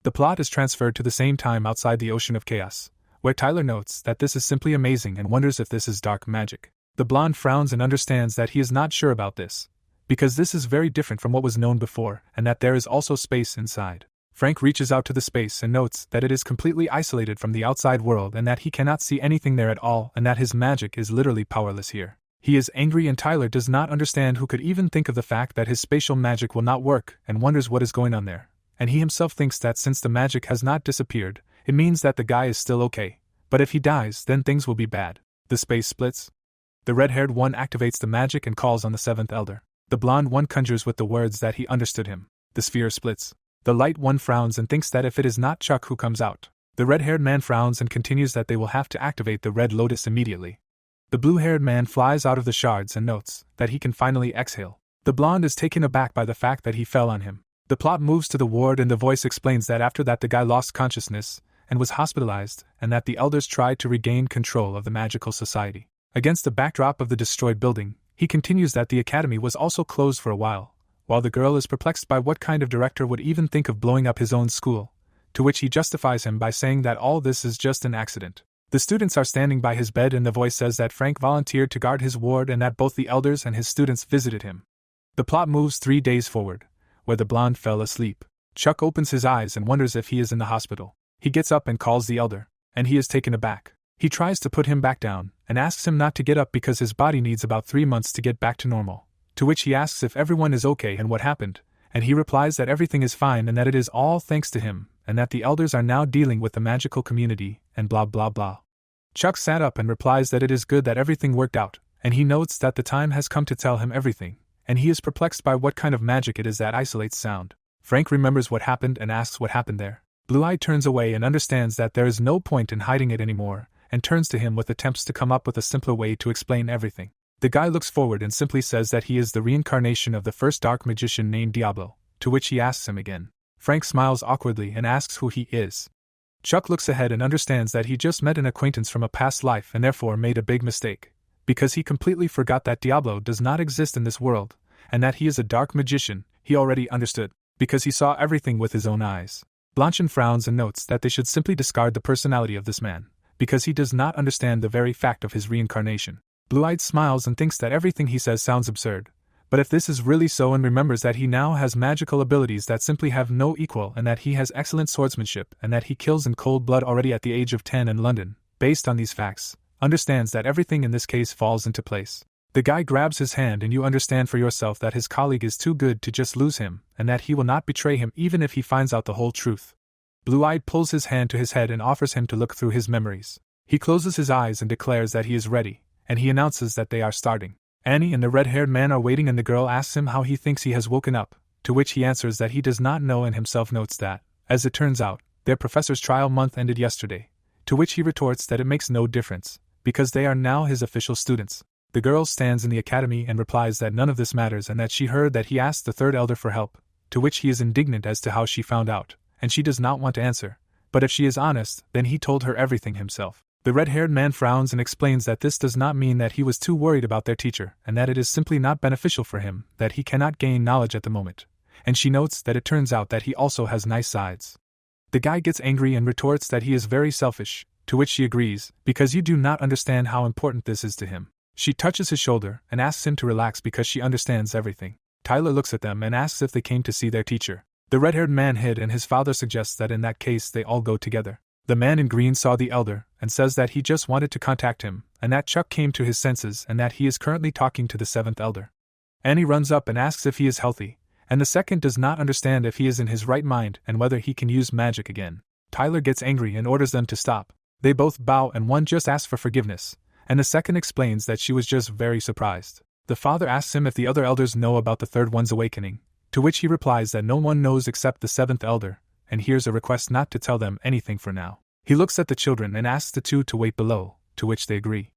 Speaker 1: The plot is transferred to the same time outside the Ocean of Chaos, where Tyler notes that this is simply amazing and wonders if this is dark magic. The blonde frowns and understands that he is not sure about this, because this is very different from what was known before, and that there is also space inside. Frank reaches out to the space and notes that it is completely isolated from the outside world and that he cannot see anything there at all and that his magic is literally powerless here. He is angry and Tyler does not understand who could even think of the fact that his spatial magic will not work and wonders what is going on there. And he himself thinks that since the magic has not disappeared, it means that the guy is still okay. But if he dies, then things will be bad. The space splits. The red-haired one activates the magic and calls on the 7th elder. The blonde one conjures with the words that he understood him. The sphere splits. The light one frowns and thinks that if it is not Chuck who comes out. The red-haired man frowns and continues that they will have to activate the red lotus immediately. The blue-haired man flies out of the shards and notes that he can finally exhale. The blonde is taken aback by the fact that he fell on him. The plot moves to the ward and the voice explains that after that the guy lost consciousness and was hospitalized, and that the elders tried to regain control of the magical society. Against the backdrop of the destroyed building, he continues that the academy was also closed for a while the girl is perplexed by what kind of director would even think of blowing up his own school, to which he justifies him by saying that all this is just an accident. The students are standing by his bed and the voice says that Frank volunteered to guard his ward and that both the elders and his students visited him. The plot moves 3 days forward, where the blonde fell asleep. Chuck opens his eyes and wonders if he is in the hospital. He gets up and calls the elder, and he is taken aback. He tries to put him back down, and asks him not to get up because his body needs about 3 months to get back to normal, to which he asks if everyone is okay and what happened, and he replies that everything is fine and that it is all thanks to him, and that the elders are now dealing with the magical community, and blah blah blah. Chuck sat up and replies that it is good that everything worked out, and he notes that the time has come to tell him everything, and he is perplexed by what kind of magic it is that isolates sound. Frank remembers what happened and asks what happened there. Blue-Eye turns away and understands that there is no point in hiding it anymore, and turns to him with attempts to come up with a simpler way to explain everything. The guy looks forward and simply says that he is the reincarnation of the first dark magician named Diablo, to which he asks him again. Frank smiles awkwardly and asks who he is. Chuck looks ahead and understands that he just met an acquaintance from a past life and therefore made a big mistake, because he completely forgot that Diablo does not exist in this world, and that he is a dark magician. He already understood, because he saw everything with his own eyes. Blanchin frowns and notes that they should simply discard the personality of this man, because he does not understand the very fact of his reincarnation. Blue-Eyed smiles and thinks that everything he says sounds absurd. But if this is really so, and remembers that he now has magical abilities that simply have no equal, and that he has excellent swordsmanship, and that he kills in cold blood already at the age of 10 in London, based on these facts, understands that everything in this case falls into place. The guy grabs his hand, and you understand for yourself that his colleague is too good to just lose him, and that he will not betray him even if he finds out the whole truth. Blue-Eyed pulls his hand to his head and offers him to look through his memories. He closes his eyes and declares that he is ready, and he announces that they are starting. Annie and the red-haired man are waiting, and the girl asks him how he thinks he has woken up, to which he answers that he does not know, and himself notes that, as it turns out, their professor's trial month ended yesterday, to which he retorts that it makes no difference, because they are now his official students. The girl stands in the academy and replies that none of this matters, and that she heard that he asked the third elder for help, to which he is indignant as to how she found out, and she does not want to answer, but if she is honest, then he told her everything himself. The red-haired man frowns and explains that this does not mean that he was too worried about their teacher, and that it is simply not beneficial for him, that he cannot gain knowledge at the moment, and she notes that it turns out that he also has nice sides. The guy gets angry and retorts that he is very selfish, to which she agrees, because you do not understand how important this is to him. She touches his shoulder and asks him to relax because she understands everything. Tyler looks at them and asks if they came to see their teacher. The red-haired man hid, and his father suggests that in that case they all go together. The man in green saw the elder and says that he just wanted to contact him, and that Chuck came to his senses and that he is currently talking to the seventh elder. Annie runs up and asks if he is healthy, and the second does not understand if he is in his right mind and whether he can use magic again. Tyler gets angry and orders them to stop. They both bow, and one just asks for forgiveness, and the second explains that she was just very surprised. The father asks him if the other elders know about the third one's awakening, to which he replies that no one knows except the seventh elder, and here's a request not to tell them anything for now. He looks at the children and asks the two to wait below, to which they agree.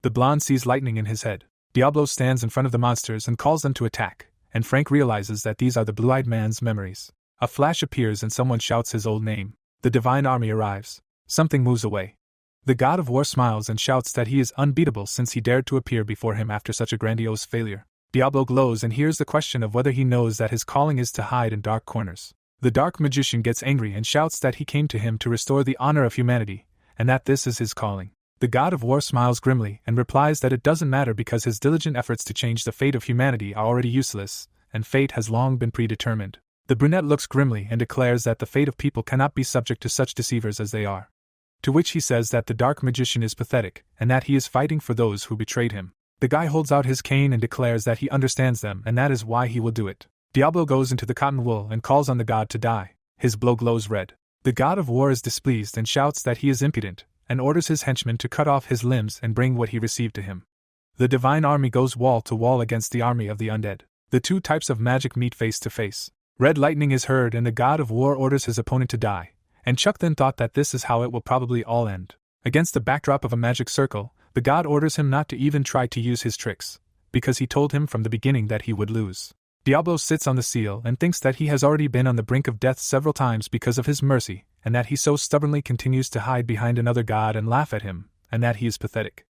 Speaker 1: The blonde sees lightning in his head. Diablo stands in front of the monsters and calls them to attack, and Frank realizes that these are the blue-eyed man's memories. A flash appears and someone shouts his old name. The divine army arrives. Something moves away. The god of war smiles and shouts that he is unbeatable since he dared to appear before him after such a grandiose failure. Diablo glows and hears the question of whether he knows that his calling is to hide in dark corners. The dark magician gets angry and shouts that he came to him to restore the honor of humanity, and that this is his calling. The god of war smiles grimly and replies that it doesn't matter because his diligent efforts to change the fate of humanity are already useless, and fate has long been predetermined. The brunette looks grimly and declares that the fate of people cannot be subject to such deceivers as they are. To which he says that the dark magician is pathetic, and that he is fighting for those who betrayed him. The guy holds out his cane and declares that he understands them and that is why he will do it. Diablo goes into the cotton wool and calls on the god to die. His blow glows red. The god of war is displeased and shouts that he is impudent, and orders his henchmen to cut off his limbs and bring what he received to him. The divine army goes wall to wall against the army of the undead. The two types of magic meet face to face. Red lightning is heard and the god of war orders his opponent to die, and Chuck then thought that this is how it will probably all end. Against the backdrop of a magic circle, the god orders him not to even try to use his tricks, because he told him from the beginning that he would lose. Diablo sits on the seal and thinks that he has already been on the brink of death several times because of his mercy, and that he so stubbornly continues to hide behind another god and laugh at him, and that he is pathetic.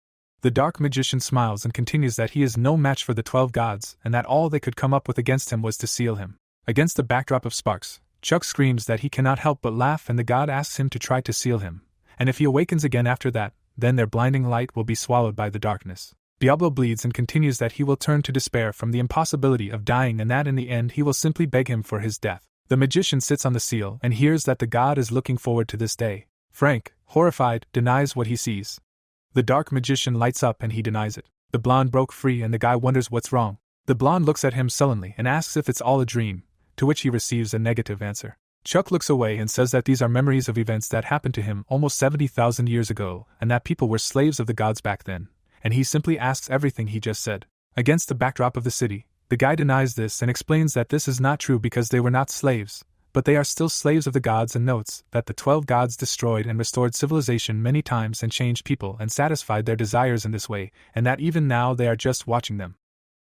Speaker 1: The dark magician smiles and continues that he is no match for the 12 gods, and that all they could come up with against him was to seal him. Against the backdrop of sparks, Chuck screams that he cannot help but laugh, and the god asks him to try to seal him, and if he awakens again after that, then their blinding light will be swallowed by the darkness. Diablo bleeds and continues that he will turn to despair from the impossibility of dying and that in the end he will simply beg him for his death. The magician sits on the seal and hears that the god is looking forward to this day. Frank, horrified, denies what he sees. The dark magician lights up and he denies it. The blonde broke free and the guy wonders what's wrong. The blonde looks at him sullenly and asks if it's all a dream, to which he receives a negative answer. Chuck looks away and says that these are memories of events that happened to him almost 70,000 years ago and that people were slaves of the gods back then, and he simply asks everything he just said. Against the backdrop of the city, the guy denies this and explains that this is not true because they were not slaves, but they are still slaves of the gods, and notes that the 12 gods destroyed and restored civilization many times and changed people and satisfied their desires in this way, and that even now they are just watching them.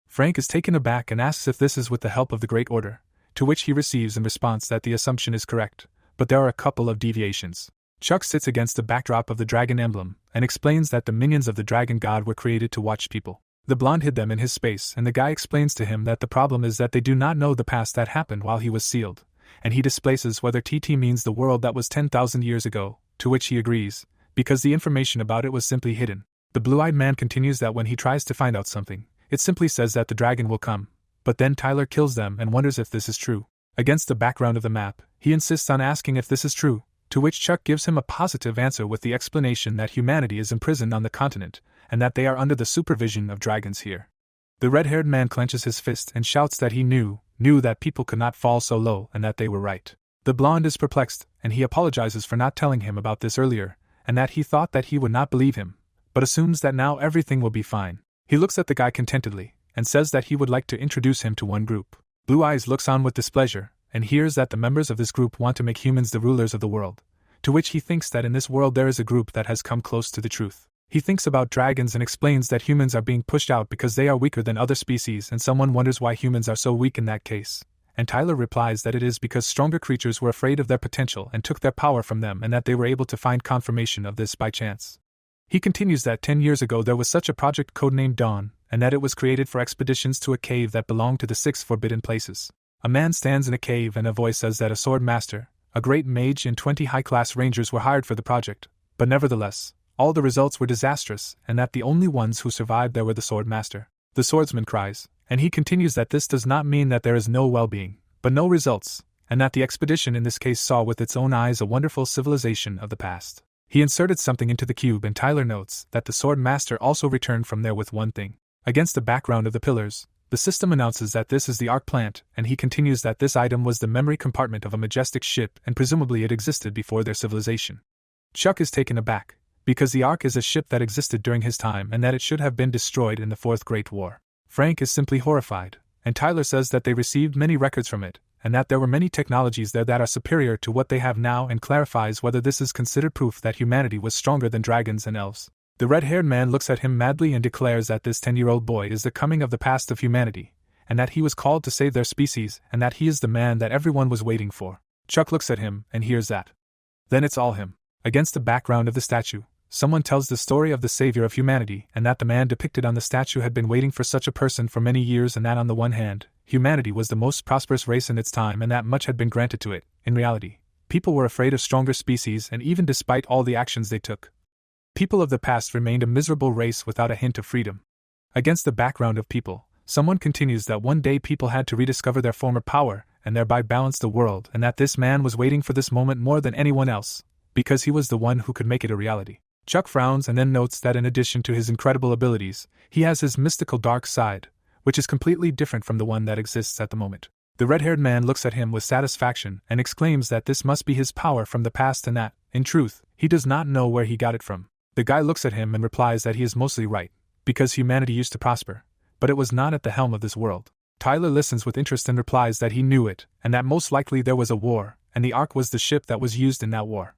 Speaker 1: Frank is taken aback and asks if this is with the help of the Great Order, to which he receives in response that the assumption is correct, but there are a couple of deviations. Chuck sits against the backdrop of the dragon emblem and explains that the minions of the dragon god were created to watch people. The blonde hid them in his space, and the guy explains to him that the problem is that they do not know the past that happened while he was sealed, and he displaces whether TT means the world that was 10,000 years ago, to which he agrees, because the information about it was simply hidden. The blue-eyed man continues that when he tries to find out something, it simply says that the dragon will come, but then Tyler kills them and wonders if this is true. Against the background of the map, he insists on asking if this is true, to which Chuck gives him a positive answer with the explanation that humanity is imprisoned on the continent, and that they are under the supervision of dragons here. The red-haired man clenches his fist and shouts that he knew that people could not fall so low and that they were right. The blonde is perplexed, and he apologizes for not telling him about this earlier, and that he thought that he would not believe him, but assumes that now everything will be fine. He looks at the guy contentedly, and says that he would like to introduce him to one group. Blue Eyes looks on with displeasure, and hears that the members of this group want to make humans the rulers of the world, to which he thinks that in this world there is a group that has come close to the truth. He thinks about dragons and explains that humans are being pushed out because they are weaker than other species, and someone wonders why humans are so weak in that case. And Tyler replies that it is because stronger creatures were afraid of their potential and took their power from them, and that they were able to find confirmation of this by chance. He continues that 10 years ago there was such a project codenamed Dawn, and that it was created for expeditions to a cave that belonged to the 6 forbidden places. A man stands in a cave and a voice says that a sword master, a great mage, and 20 high-class rangers were hired for the project, but nevertheless, all the results were disastrous, and that the only ones who survived there were the sword master. The swordsman cries, and he continues that this does not mean that there is no well-being, but no results, and that the expedition in this case saw with its own eyes a wonderful civilization of the past. He inserted something into the cube, and Tyler notes that the sword master also returned from there with one thing. Against the background of the pillars, the system announces that this is the arc plant, and he continues that this item was the memory compartment of a majestic ship, and presumably it existed before their civilization. Chuck is taken aback, because the Ark is a ship that existed during his time and that it should have been destroyed in the Fourth Great War. Frank is simply horrified, and Tyler says that they received many records from it, and that there were many technologies there that are superior to what they have now, and clarifies whether this is considered proof that humanity was stronger than dragons and elves. The red-haired man looks at him madly and declares that this 10-year-old boy is the coming of the past of humanity, and that he was called to save their species, and that he is the man that everyone was waiting for. Chuck looks at him and hears that. Then it's all him. Against the background of the statue, someone tells the story of the savior of humanity, and that the man depicted on the statue had been waiting for such a person for many years, and that on the one hand, humanity was the most prosperous race in its time and that much had been granted to it. In reality, people were afraid of stronger species, and even despite all the actions they took, people of the past remained a miserable race without a hint of freedom. Against the background of people, someone continues that one day people had to rediscover their former power and thereby balance the world, and that this man was waiting for this moment more than anyone else, because he was the one who could make it a reality. Chuck frowns and then notes that in addition to his incredible abilities, he has his mystical dark side, which is completely different from the one that exists at the moment. The red-haired man looks at him with satisfaction and exclaims that this must be his power from the past, and that, in truth, he does not know where he got it from. The guy looks at him and replies that he is mostly right, because humanity used to prosper, but it was not at the helm of this world. Tyler listens with interest and replies that he knew it, and that most likely there was a war, and the Ark was the ship that was used in that war.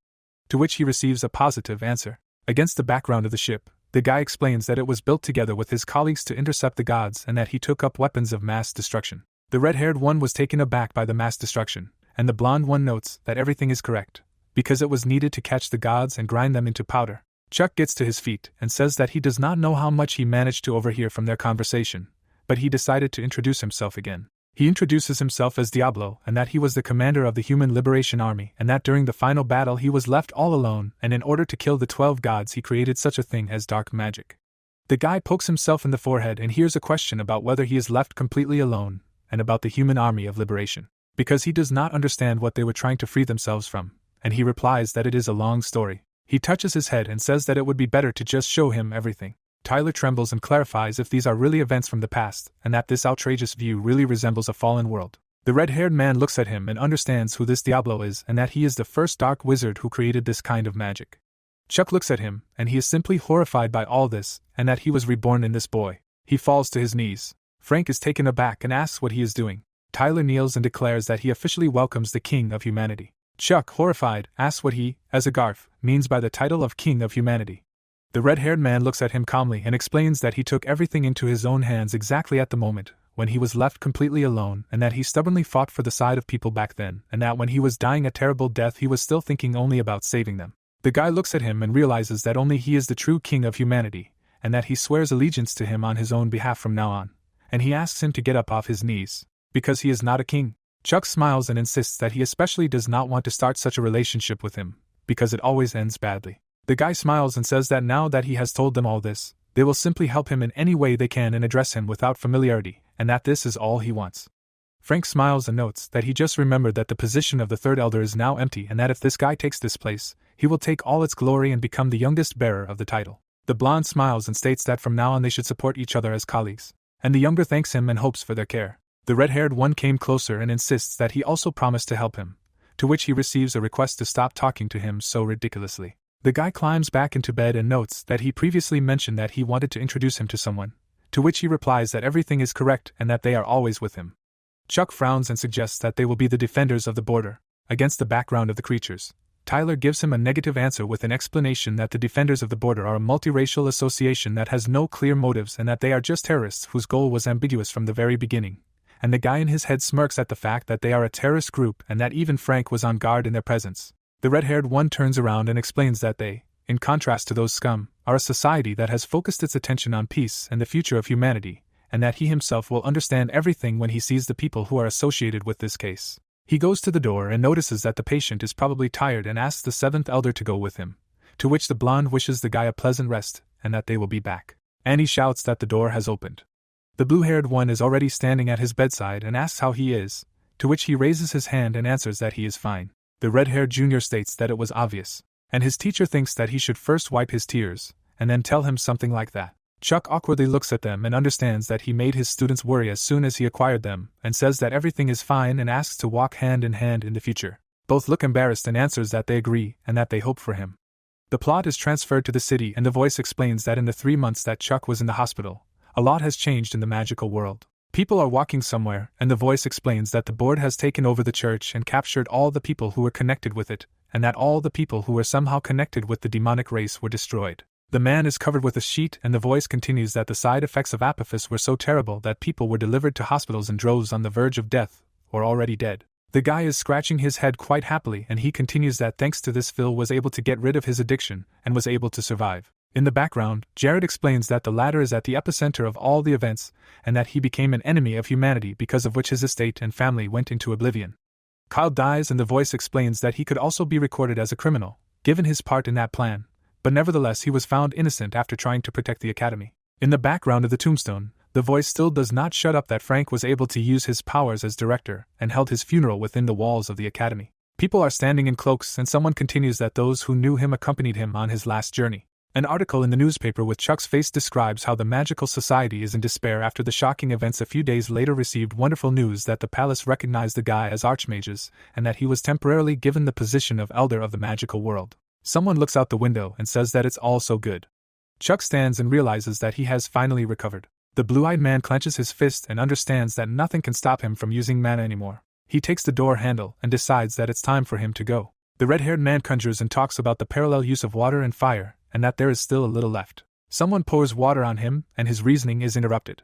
Speaker 1: To which he receives a positive answer. Against the background of the ship, the guy explains that it was built together with his colleagues to intercept the gods, and that he took up weapons of mass destruction. The red-haired one was taken aback by the mass destruction, and the blonde one notes that everything is correct, because it was needed to catch the gods and grind them into powder. Chuck gets to his feet and says that he does not know how much he managed to overhear from their conversation, but he decided to introduce himself again. He introduces himself as Diablo, and that he was the commander of the Human Liberation Army, and that during the final battle he was left all alone, and in order to kill the 12 gods he created such a thing as dark magic. The guy pokes himself in the forehead and hears a question about whether he is left completely alone, and about the Human Army of Liberation, because he does not understand what they were trying to free themselves from, and he replies that it is a long story. He touches his head and says that it would be better to just show him everything. Tyler trembles and clarifies if these are really events from the past, and that this outrageous view really resembles a fallen world. The red-haired man looks at him and understands who this Diablo is, and that he is the first dark wizard who created this kind of magic. Chuck looks at him, and he is simply horrified by all this, and that he was reborn in this boy. He falls to his knees. Frank is taken aback and asks what he is doing. Tyler kneels and declares that he officially welcomes the King of Humanity. Chuck, horrified, asks what he, as a Garf, means by the title of King of Humanity. The red-haired man looks at him calmly and explains that he took everything into his own hands exactly at the moment when he was left completely alone, and that he stubbornly fought for the side of people back then, and that when he was dying a terrible death he was still thinking only about saving them. The guy looks at him and realizes that only he is the true King of Humanity, and that he swears allegiance to him on his own behalf from now on, and he asks him to get up off his knees, because he is not a king. Chuck smiles and insists that he especially does not want to start such a relationship with him, because it always ends badly. The guy smiles and says that now that he has told them all this, they will simply help him in any way they can and address him without familiarity, and that this is all he wants. Frank smiles and notes that he just remembered that the position of the third elder is now empty and that if this guy takes this place, he will take all its glory and become the youngest bearer of the title. The blonde smiles and states that from now on they should support each other as colleagues, and the younger thanks him and hopes for their care. The red-haired one came closer and insists that he also promised to help him, to which he receives a request to stop talking to him so ridiculously. The guy climbs back into bed and notes that he previously mentioned that he wanted to introduce him to someone, to which he replies that everything is correct and that they are always with him. Chuck frowns and suggests that they will be the defenders of the border, against the background of the creatures. Tyler gives him a negative answer with an explanation that the defenders of the border are a multiracial association that has no clear motives and that they are just terrorists whose goal was ambiguous from the very beginning. And the guy in his head smirks at the fact that they are a terrorist group and that even Frank was on guard in their presence. The red-haired one turns around and explains that they, in contrast to those scum, are a society that has focused its attention on peace and the future of humanity, and that he himself will understand everything when he sees the people who are associated with this case. He goes to the door and notices that the patient is probably tired and asks the seventh elder to go with him, to which the blonde wishes the guy a pleasant rest and that they will be back. Annie shouts that the door has opened. The blue-haired one is already standing at his bedside and asks how he is, to which he raises his hand and answers that he is fine. The red-haired junior states that it was obvious, and his teacher thinks that he should first wipe his tears, and then tell him something like that. Chuck awkwardly looks at them and understands that he made his students worry as soon as he acquired them, and says that everything is fine and asks to walk hand in hand in the future. Both look embarrassed and answers that they agree and that they hope for him. The plot is transferred to the city and the voice explains that in the 3 months that Chuck was in the hospital, a lot has changed in the magical world. People are walking somewhere, and the voice explains that the board has taken over the church and captured all the people who were connected with it, and that all the people who were somehow connected with the demonic race were destroyed. The man is covered with a sheet and the voice continues that the side effects of Apophis were so terrible that people were delivered to hospitals in droves on the verge of death, or already dead. The guy is scratching his head quite happily and he continues that thanks to this Phil was able to get rid of his addiction and was able to survive. In the background, Jared explains that the latter is at the epicenter of all the events and that he became an enemy of humanity because of which his estate and family went into oblivion. Kyle dies and the voice explains that he could also be recorded as a criminal, given his part in that plan, but nevertheless he was found innocent after trying to protect the academy. In the background of the tombstone, the voice still does not shut up that Frank was able to use his powers as director and held his funeral within the walls of the academy. People are standing in cloaks and someone continues that those who knew him accompanied him on his last journey. An article in the newspaper with Chuck's face describes how the magical society is in despair after the shocking events a few days later received wonderful news that the palace recognized the guy as archmages and that he was temporarily given the position of elder of the magical world. Someone looks out the window and says that it's all so good. Chuck stands and realizes that he has finally recovered. The blue-eyed man clenches his fist and understands that nothing can stop him from using mana anymore. He takes the door handle and decides that it's time for him to go. The red-haired man conjures and talks about the parallel use of water and fire, and that there is still a little left. Someone pours water on him, and his reasoning is interrupted.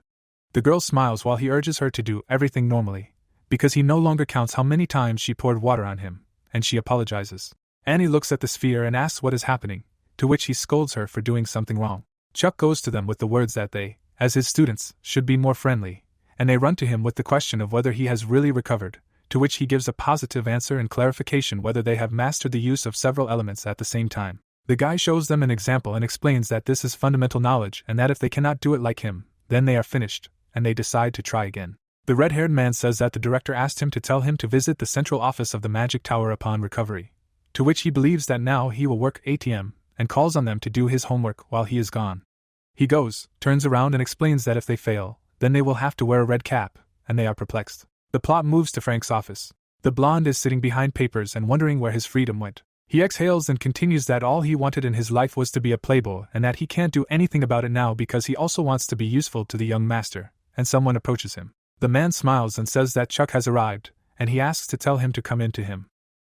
Speaker 1: The girl smiles while he urges her to do everything normally, because he no longer counts how many times she poured water on him, and she apologizes. Annie looks at the sphere and asks what is happening, to which he scolds her for doing something wrong. Chuck goes to them with the words that they, as his students, should be more friendly, and they run to him with the question of whether he has really recovered, to which he gives a positive answer and clarification whether they have mastered the use of several elements at the same time. The guy shows them an example and explains that this is fundamental knowledge and that if they cannot do it like him, then they are finished, and they decide to try again. The red-haired man says that the director asked him to tell him to visit the central office of the magic tower upon recovery, to which he believes that now he will work ATM, and calls on them to do his homework while he is gone. He goes, turns around and explains that if they fail, then they will have to wear a red cap, and they are perplexed. The plot moves to Frank's office. The blonde is sitting behind papers and wondering where his freedom went. He exhales and continues that all he wanted in his life was to be a playboy and that he can't do anything about it now because he also wants to be useful to the young master, and someone approaches him. The man smiles and says that Chuck has arrived, and he asks to tell him to come in to him.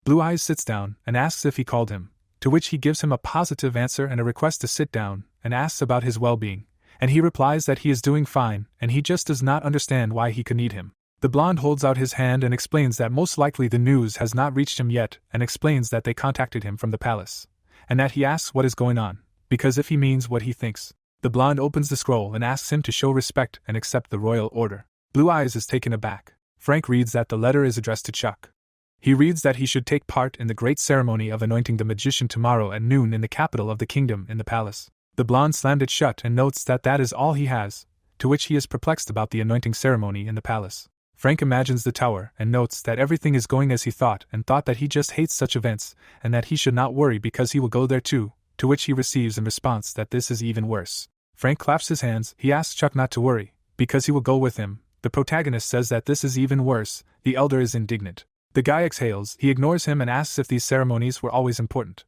Speaker 1: Blue Eyes sits down and asks if he called him, to which he gives him a positive answer and a request to sit down, and asks about his well-being, and he replies that he is doing fine and he just does not understand why he could need him. The blonde holds out his hand and explains that most likely the news has not reached him yet and explains that they contacted him from the palace, and that he asks what is going on, because if he means what he thinks. The blonde opens the scroll and asks him to show respect and accept the royal order. Blue Eyes is taken aback. Frank reads that the letter is addressed to Chuck. He reads that he should take part in the great ceremony of anointing the magician tomorrow at noon in the capital of the kingdom in the palace. The blonde slammed it shut and notes that that is all he has, to which he is perplexed about the anointing ceremony in the palace. Frank imagines the tower and notes that everything is going as he thought and thought that he just hates such events and that he should not worry because he will go there too, to which he receives in response that this is even worse. Frank claps his hands. He asks Chuck not to worry, because he will go with him. The protagonist says that this is even worse. The elder is indignant. The guy exhales. He ignores him and asks if these ceremonies were always important.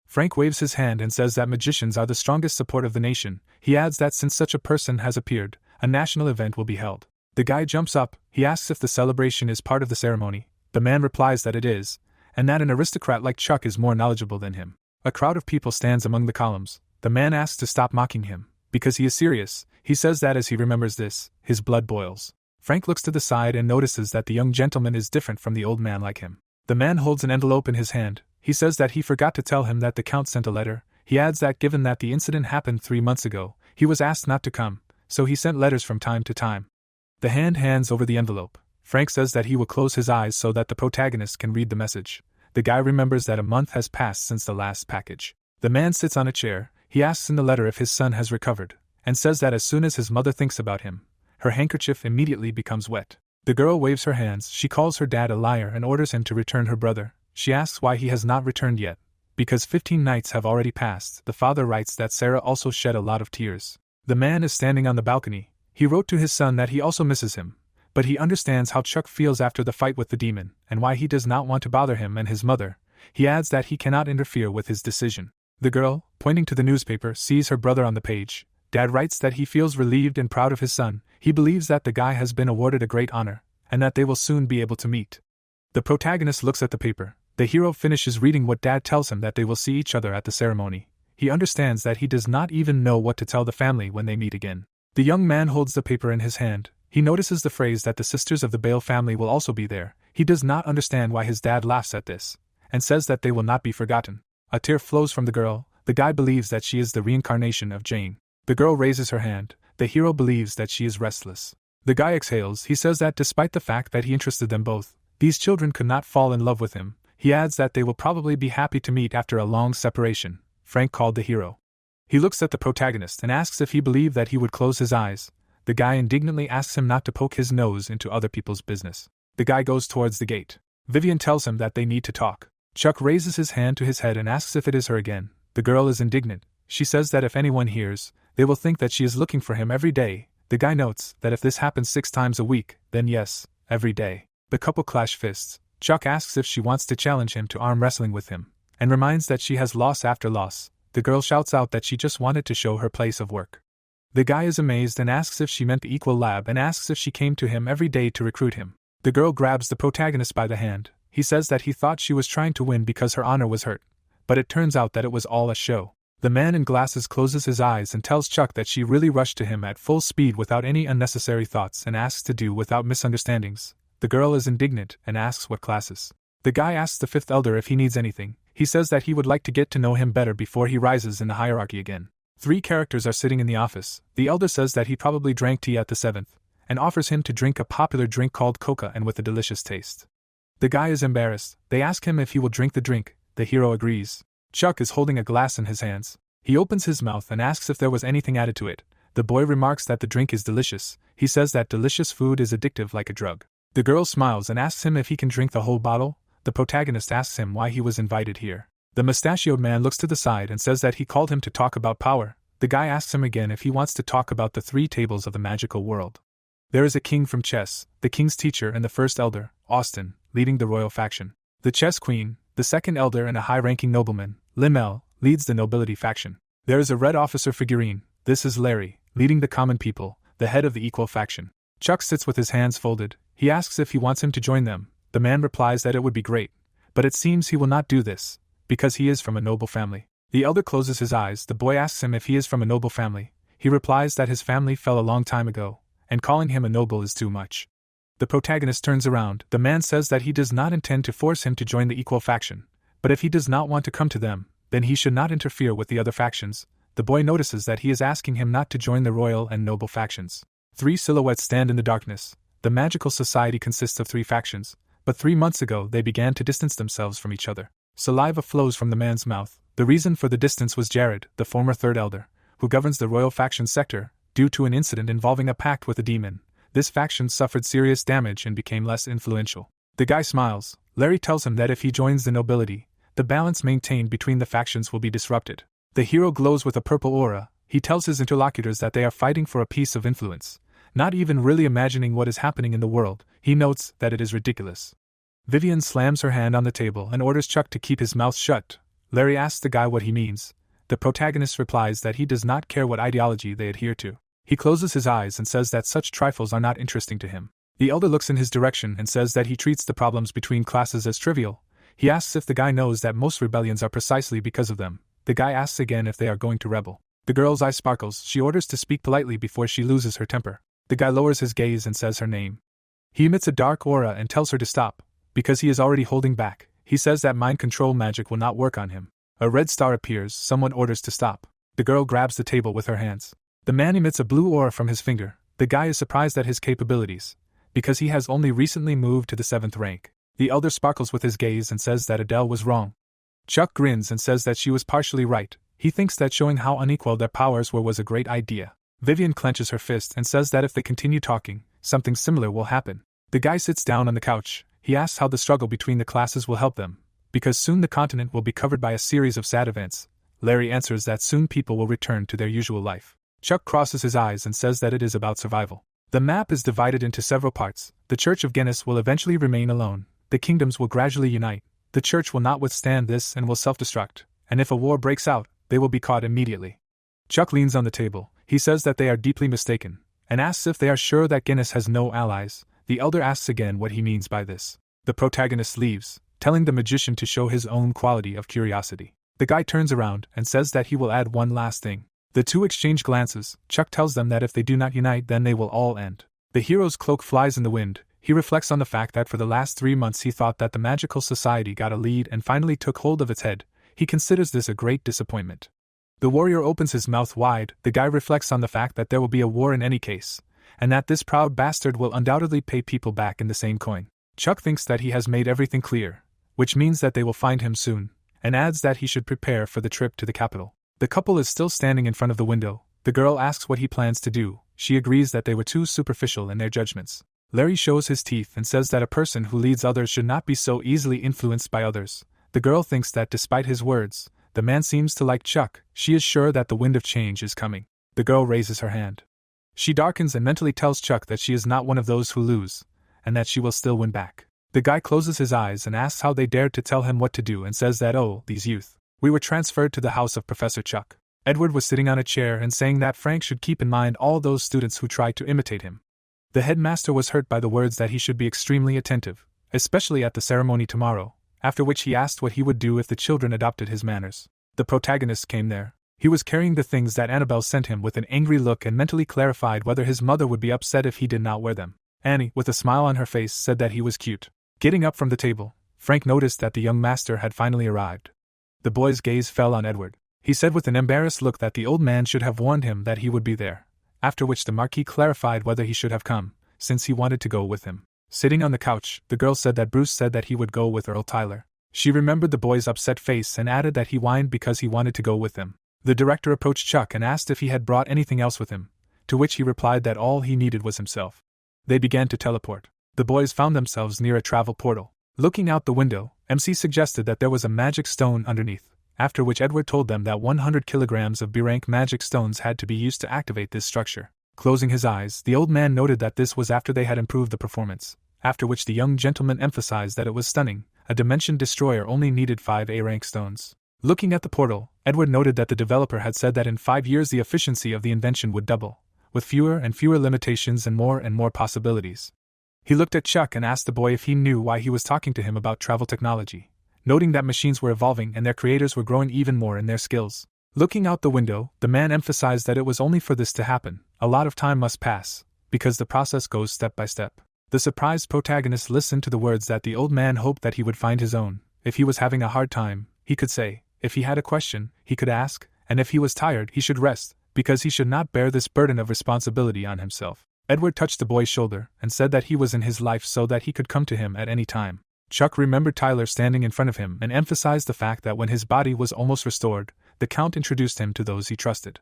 Speaker 1: Frank waves his hand and says that magicians are the strongest support of the nation. He adds that since such a person has appeared, a national event will be held. The guy jumps up. He asks if the celebration is part of the ceremony. The man replies that it is, and that an aristocrat like Chuck is more knowledgeable than him. A crowd of people stands among the columns. The man asks to stop mocking him, because he is serious. He says that as he remembers this, his blood boils. Frank looks to the side and notices that the young gentleman is different from the old man like him. The man holds an envelope in his hand. He says that he forgot to tell him that the count sent a letter. He adds that given that the incident happened 3 months ago, he was asked not to come, so he sent letters from time to time. The hand hands over the envelope. Frank says that he will close his eyes so that the protagonist can read the message. The guy remembers that a month has passed since the last package. The man sits on a chair. He asks in the letter if his son has recovered, and says that as soon as his mother thinks about him, her handkerchief immediately becomes wet. The girl waves her hands. She calls her dad a liar and orders him to return her brother. She asks why he has not returned yet. Because 15 nights have already passed. The father writes that Sarah also shed a lot of tears. The man is standing on the balcony. He wrote to his son that he also misses him, but he understands how Chuck feels after the fight with the demon, and why he does not want to bother him and his mother. He adds that he cannot interfere with his decision. The girl, pointing to the newspaper, sees her brother on the page. Dad writes that he feels relieved and proud of his son. He believes that the guy has been awarded a great honor, and that they will soon be able to meet. The protagonist looks at the paper. The hero finishes reading what Dad tells him, that they will see each other at the ceremony. He understands that he does not even know what to tell the family when they meet again. The young man holds the paper in his hand. He notices the phrase that the sisters of the Bale family will also be there. He does not understand why his dad laughs at this, and says that they will not be forgotten. A tear flows from the girl. The guy believes that she is the reincarnation of Jane. The girl raises her hand. The hero believes that she is restless. The guy exhales. He says that despite the fact that he interested them both, these children could not fall in love with him. He adds that they will probably be happy to meet after a long separation. Frank called the hero. He looks at the protagonist and asks if he believed that he would close his eyes. The guy indignantly asks him not to poke his nose into other people's business. The guy goes towards the gate. Vivian tells him that they need to talk. Chuck raises his hand to his head and asks if it is her again. The girl is indignant. She says that if anyone hears, they will think that she is looking for him every day. The guy notes that if this happens 6 times a week, then yes, every day. The couple clash fists. Chuck asks if she wants to challenge him to arm wrestling with him, and reminds that she has loss after loss. The girl shouts out that she just wanted to show her place of work. The guy is amazed and asks if she meant the Equal Lab and asks if she came to him every day to recruit him. The girl grabs the protagonist by the hand. He says that he thought she was trying to win because her honor was hurt, but it turns out that it was all a show. The man in glasses closes his eyes and tells Chuck that she really rushed to him at full speed without any unnecessary thoughts and asks to do without misunderstandings. The girl is indignant and asks what classes. The guy asks the 5th elder if he needs anything. He says that he would like to get to know him better before he rises in the hierarchy again. 3 characters are sitting in the office. The elder says that he probably drank tea at the 7th, and offers him to drink a popular drink called coca and with a delicious taste. The guy is embarrassed. They ask him if he will drink the drink. The hero agrees. Chuck is holding a glass in his hands. He opens his mouth and asks if there was anything added to it. The boy remarks that the drink is delicious. He says that delicious food is addictive like a drug. The girl smiles and asks him if he can drink the whole bottle. The protagonist asks him why he was invited here. The mustachioed man looks to the side and says that he called him to talk about power. The guy asks him again if he wants to talk about the 3 tables of the magical world. There is a king from chess, the king's teacher and the 1st elder, Austin, leading the royal faction. The chess queen, the 2nd elder and a high-ranking nobleman, Limmel, leads the nobility faction. There is a red officer figurine. This is Larry, leading the common people, the head of the equal faction. Chuck sits with his hands folded. He asks if he wants him to join them. The man replies that it would be great, but it seems he will not do this, because he is from a noble family. The elder closes his eyes. The boy asks him if he is from a noble family. He replies that his family fell a long time ago, and calling him a noble is too much. The protagonist turns around. The man says that he does not intend to force him to join the equal faction, but if he does not want to come to them, then he should not interfere with the other factions. The boy notices that he is asking him not to join the royal and noble factions. 3 silhouettes stand in the darkness. The magical society consists of 3 factions. but 3 months ago they began to distance themselves from each other. Saliva flows from the man's mouth. The reason for the distance was Jared, the former third elder, who governs the royal faction sector, due to an incident involving a pact with a demon. This faction suffered serious damage and became less influential. The guy smiles. Larry tells him that if he joins the nobility, the balance maintained between the factions will be disrupted. The hero glows with a purple aura. He tells his interlocutors that they are fighting for a piece of influence, not even really imagining what is happening in the world. He notes that it is ridiculous. Vivian slams her hand on the table and orders Chuck to keep his mouth shut. Larry asks the guy what he means. The protagonist replies that he does not care what ideology they adhere to. He closes his eyes and says that such trifles are not interesting to him. The elder looks in his direction and says that he treats the problems between classes as trivial. He asks if the guy knows that most rebellions are precisely because of them. The guy asks again if they are going to rebel. The girl's eye sparkles. She orders to speak politely before she loses her temper. The guy lowers his gaze and says her name. He emits a dark aura and tells her to stop, because he is already holding back. He says that mind control magic will not work on him. A red star appears. Someone orders to stop. The girl grabs the table with her hands. The man emits a blue aura from his finger. The guy is surprised at his capabilities, because he has only recently moved to the 7th rank. The elder sparkles with his gaze and says that Adele was wrong. Chuck grins and says that she was partially right. He thinks that showing how unequal their powers were was a great idea. Vivian clenches her fist and says that if they continue talking, something similar will happen. The guy sits down on the couch. He asks how the struggle between the classes will help them, because soon the continent will be covered by a series of sad events. Larry answers that soon people will return to their usual life. Chuck crosses his eyes and says that it is about survival. The map is divided into several parts. The Church of Guinness will eventually remain alone. The kingdoms will gradually unite. The church will not withstand this and will self-destruct, and if a war breaks out, they will be caught immediately. Chuck leans on the table. He says that they are deeply mistaken, and asks if they are sure that Guinness has no allies. The elder asks again what he means by this. The protagonist leaves, telling the magician to show his own quality of curiosity. The guy turns around and says that he will add one last thing. The two exchange glances. Chuck tells them that if they do not unite, then they will all end. The hero's cloak flies in the wind. He reflects on the fact that for the last 3 months he thought that the magical society got a lead and finally took hold of its head. He considers this a great disappointment. The warrior opens his mouth wide. The guy reflects on the fact that there will be a war in any case, and that this proud bastard will undoubtedly pay people back in the same coin. Chuck thinks that he has made everything clear, which means that they will find him soon, and adds that he should prepare for the trip to the capital. The couple is still standing in front of the window. The girl asks what he plans to do. She agrees that they were too superficial in their judgments. Larry shows his teeth and says that a person who leads others should not be so easily influenced by others. The girl thinks that despite his words, the man seems to like Chuck. She is sure that the wind of change is coming. The girl raises her hand. She darkens and mentally tells Chuck that she is not one of those who lose, and that she will still win back. The guy closes his eyes and asks how they dared to tell him what to do and says that, "Oh, these youth. We were transferred to the house of Professor Chuck." Edward was sitting on a chair and saying that Frank should keep in mind all those students who tried to imitate him. The headmaster was hurt by the words that he should be extremely attentive, especially at the ceremony tomorrow, after which he asked what he would do if the children adopted his manners. The protagonist came there. He was carrying the things that Annabelle sent him with an angry look and mentally clarified whether his mother would be upset if he did not wear them. Annie, with a smile on her face, said that he was cute. Getting up from the table, Frank noticed that the young master had finally arrived. The boy's gaze fell on Edward. He said with an embarrassed look that the old man should have warned him that he would be there, after which the Marquis clarified whether he should have come, since he wanted to go with him. Sitting on the couch, the girl said that Bruce said that he would go with Earl Tyler. She remembered the boy's upset face and added that he whined because he wanted to go with them. The director approached Chuck and asked if he had brought anything else with him, to which he replied that all he needed was himself. They began to teleport. The boys found themselves near a travel portal. Looking out the window, MC suggested that there was a magic stone underneath, after which Edward told them that 100 kilograms of B-rank magic stones had to be used to activate this structure. Closing his eyes, the old man noted that this was after they had improved the performance, after which the young gentleman emphasized that it was stunning. A dimension destroyer only needed 5 A-rank stones. Looking at the portal, Edward noted that the developer had said that in 5 years the efficiency of the invention would double, with fewer and fewer limitations and more possibilities. He looked at Chuck and asked the boy if he knew why he was talking to him about travel technology, noting that machines were evolving and their creators were growing even more in their skills. Looking out the window, the man emphasized that it was only for this to happen. A lot of time must pass, because the process goes step by step. The surprised protagonist listened to the words that the old man hoped that he would find his own. If he was having a hard time, he could say. If he had a question, he could ask, and if he was tired, he should rest, because he should not bear this burden of responsibility on himself. Edward touched the boy's shoulder and said that he was in his life so that he could come to him at any time. Chuck remembered Tyler standing in front of him and emphasized the fact that when his body was almost restored, the Count introduced him to those he trusted.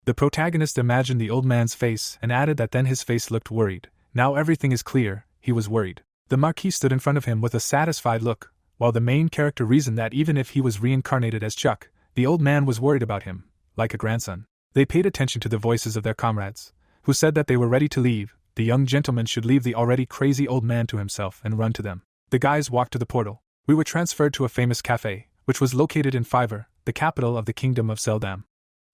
Speaker 1: The protagonist imagined the old man's face and added that then his face looked worried. Now everything is clear, he was worried. The Marquis stood in front of him with a satisfied look, while the main character reasoned that even if he was reincarnated as Chuck, the old man was worried about him, like a grandson. They paid attention to the voices of their comrades, who said that they were ready to leave. The young gentleman should leave the already crazy old man to himself and run to them. The guys walked to the portal. We were transferred to a famous cafe, which was located in Fiver, the capital of the kingdom of Seldam.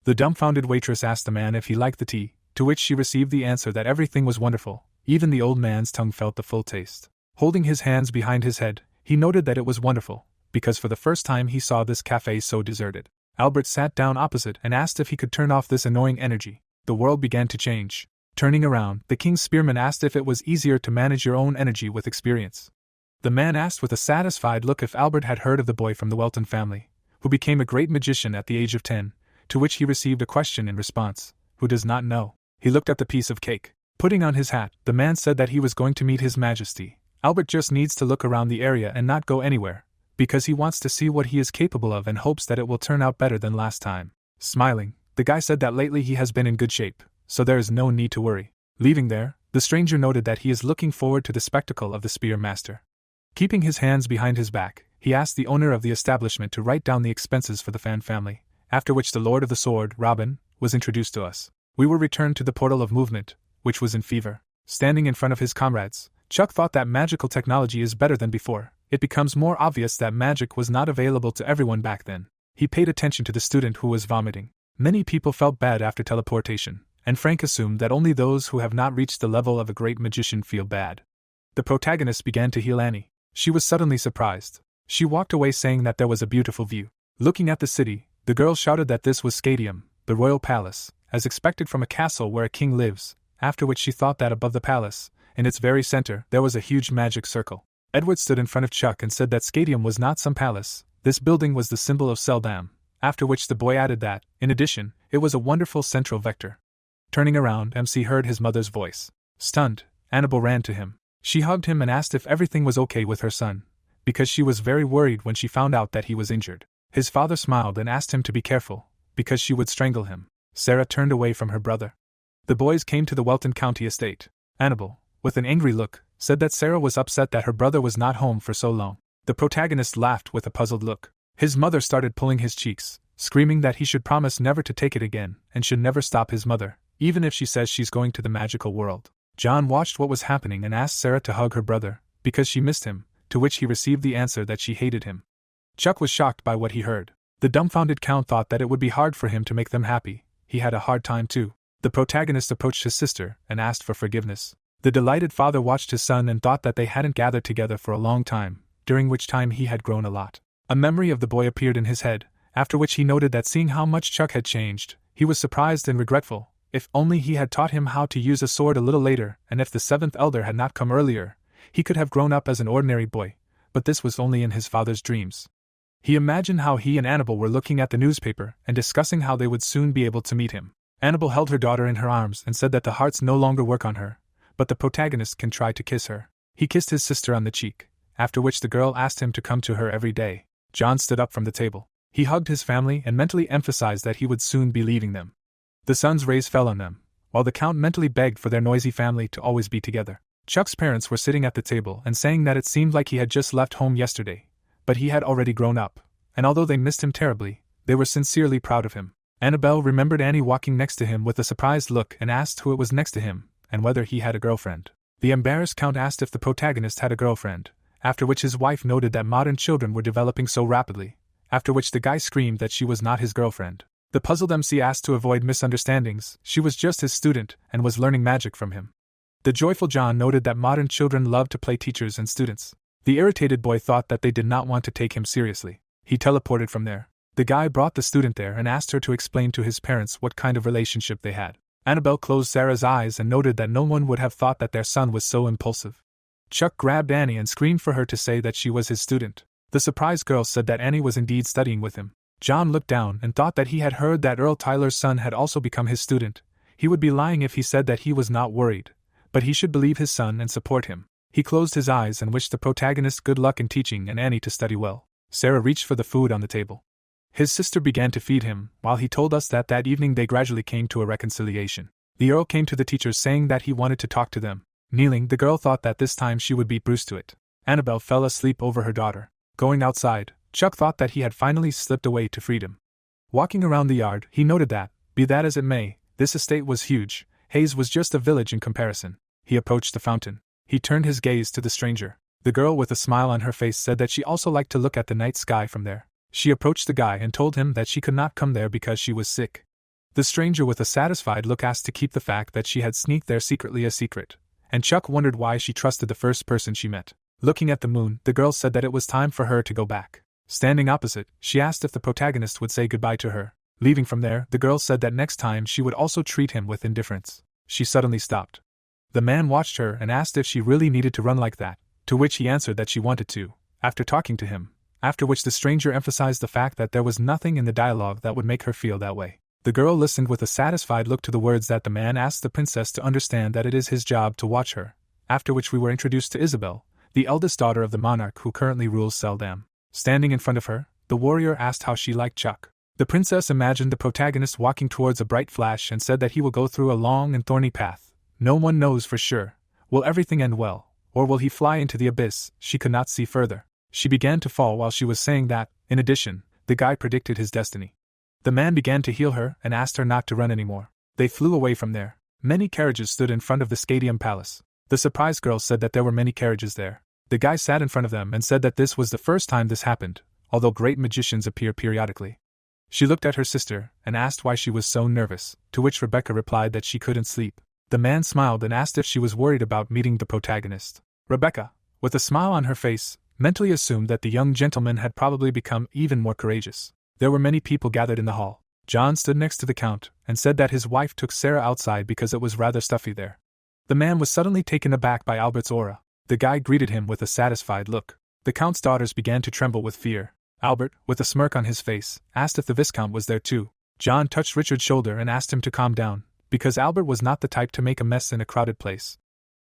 Speaker 1: The dumbfounded waitress asked the man if he liked the tea, to which she received the answer that everything was wonderful. Even the old man's tongue felt the full taste. Holding his hands behind his head, he noted that it was wonderful, because for the first time he saw this cafe so deserted. Albert sat down opposite and asked if he could turn off this annoying energy. The world began to change. Turning around, the king's spearman asked if it was easier to manage your own energy with experience. The man asked with a satisfied look if Albert had heard of the boy from the Welton family, who became a great magician at the age of 10, to which he received a question in response, who does not know. He looked at the piece of cake. Putting on his hat, the man said that he was going to meet His Majesty. Albert just needs to look around the area and not go anywhere, because he wants to see what he is capable of and hopes that it will turn out better than last time. Smiling, the guy said that lately he has been in good shape, so there is no need to worry. Leaving there, the stranger noted that he is looking forward to the spectacle of the spear master. Keeping his hands behind his back, he asked the owner of the establishment to write down the expenses for the Fan family, after which the Lord of the Sword, Robin, was introduced to us. We were returned to the portal of movement, which was in Fever. Standing in front of his comrades, Chuck thought that magical technology is better than before. It becomes more obvious that magic was not available to everyone back then. He paid attention to the student who was vomiting. Many people felt bad after teleportation, and Frank assumed that only those who have not reached the level of a great magician feel bad. The protagonist began to heal Annie. She was suddenly surprised. She walked away saying that there was a beautiful view. Looking at the city, the girl shouted that this was Scadium, the royal palace, as expected from a castle where a king lives, after which she thought that above the palace, in its very center, there was a huge magic circle. Edward stood in front of Chuck and said that Scadium was not some palace. This building was the symbol of Seldam, after which the boy added that, in addition, it was a wonderful central vector. Turning around, MC heard his mother's voice. Stunned, Annabelle ran to him. She hugged him and asked if everything was okay with her son, because she was very worried when she found out that he was injured. His father smiled and asked him to be careful, because she would strangle him. Sarah turned away from her brother. The boys came to the Welton County estate. Annabelle, with an angry look, said that Sarah was upset that her brother was not home for so long. The protagonist laughed with a puzzled look. His mother started pulling his cheeks, screaming that he should promise never to take it again, and should never stop his mother, even if she says she's going to the magical world. John watched what was happening and asked Sarah to hug her brother, because she missed him, to which he received the answer that she hated him. Chuck was shocked by what he heard. The dumbfounded Count thought that it would be hard for him to make them happy. He had a hard time too. The protagonist approached his sister and asked for forgiveness. The delighted father watched his son and thought that they hadn't gathered together for a long time, during which time he had grown a lot. A memory of the boy appeared in his head, after which he noted that seeing how much Chuck had changed, he was surprised and regretful. If only he had taught him how to use a sword a little later, and if the seventh elder had not come earlier, he could have grown up as an ordinary boy, but this was only in his father's dreams. He imagined how he and Annabelle were looking at the newspaper and discussing how they would soon be able to meet him. Annabelle held her daughter in her arms and said that the hearts no longer work on her, but the protagonist can try to kiss her. He kissed his sister on the cheek, after which the girl asked him to come to her every day. John stood up from the table. He hugged his family and mentally emphasized that he would soon be leaving them. The sun's rays fell on them, while the Count mentally begged for their noisy family to always be together. Chuck's parents were sitting at the table and saying that it seemed like he had just left home yesterday, but he had already grown up, and although they missed him terribly, they were sincerely proud of him. Annabelle remembered Annie walking next to him with a surprised look and asked who it was next to him, and whether he had a girlfriend. The embarrassed Count asked if the protagonist had a girlfriend, after which his wife noted that modern children were developing so rapidly, after which the guy screamed that she was not his girlfriend. The puzzled MC asked to avoid misunderstandings, she was just his student and was learning magic from him. The joyful John noted that modern children love to play teachers and students. The irritated boy thought that they did not want to take him seriously. He teleported from there. The guy brought the student there and asked her to explain to his parents what kind of relationship they had. Annabelle closed Sarah's eyes and noted that no one would have thought that their son was so impulsive. Chuck grabbed Annie and screamed for her to say that she was his student. The surprised girl said that Annie was indeed studying with him. John looked down and thought that he had heard that Earl Tyler's son had also become his student. He would be lying if he said that he was not worried, but he should believe his son and support him. He closed his eyes and wished the protagonist good luck in teaching and Annie to study well. Sarah reached for the food on the table. His sister began to feed him, while he told us that evening they gradually came to a reconciliation. The Earl came to the teachers saying that he wanted to talk to them. Kneeling, the girl thought that this time she would beat Bruce to it. Annabelle fell asleep over her daughter. Going outside, Chuck thought that he had finally slipped away to freedom. Walking around the yard, he noted that, be that as it may, this estate was huge. Hayes was just a village in comparison. He approached the fountain. He turned his gaze to the stranger. The girl with a smile on her face said that she also liked to look at the night sky from there. She approached the guy and told him that she could not come there because she was sick. The stranger with a satisfied look asked to keep the fact that she had sneaked there secretly a secret, and Chuck wondered why she trusted the first person she met. Looking at the moon, the girl said that it was time for her to go back. Standing opposite, she asked if the protagonist would say goodbye to her. Leaving from there, the girl said that next time she would also treat him with indifference. She suddenly stopped. The man watched her and asked if she really needed to run like that, to which he answered that she wanted to, after talking to him, after which the stranger emphasized the fact that there was nothing in the dialogue that would make her feel that way. The girl listened with a satisfied look to the words that the man asked the princess to understand that it is his job to watch her, after which we were introduced to Isabel, the eldest daughter of the monarch who currently rules Seldam. Standing in front of her, the warrior asked how she liked Chuck. The princess imagined the protagonist walking towards a bright flash and said that he will go through a long and thorny path. No one knows for sure. Will everything end well, or will he fly into the abyss? She could not see further. She began to fall while she was saying that. In addition, the guy predicted his destiny. The man began to heal her and asked her not to run anymore. They flew away from there. Many carriages stood in front of the Scadium Palace. The surprised girl said that there were many carriages there. The guy sat in front of them and said that this was the first time this happened, although great magicians appear periodically. She looked at her sister and asked why she was so nervous, to which Rebecca replied that she couldn't sleep. The man smiled and asked if she was worried about meeting the protagonist. Rebecca, with a smile on her face, mentally assumed that the young gentleman had probably become even more courageous. There were many people gathered in the hall. John stood next to the count and said that his wife took Sarah outside because it was rather stuffy there. The man was suddenly taken aback by Albert's aura. The guy greeted him with a satisfied look. The count's daughters began to tremble with fear. Albert, with a smirk on his face, asked if the Viscount was there too. John touched Richard's shoulder and asked him to calm down, because Albert was not the type to make a mess in a crowded place.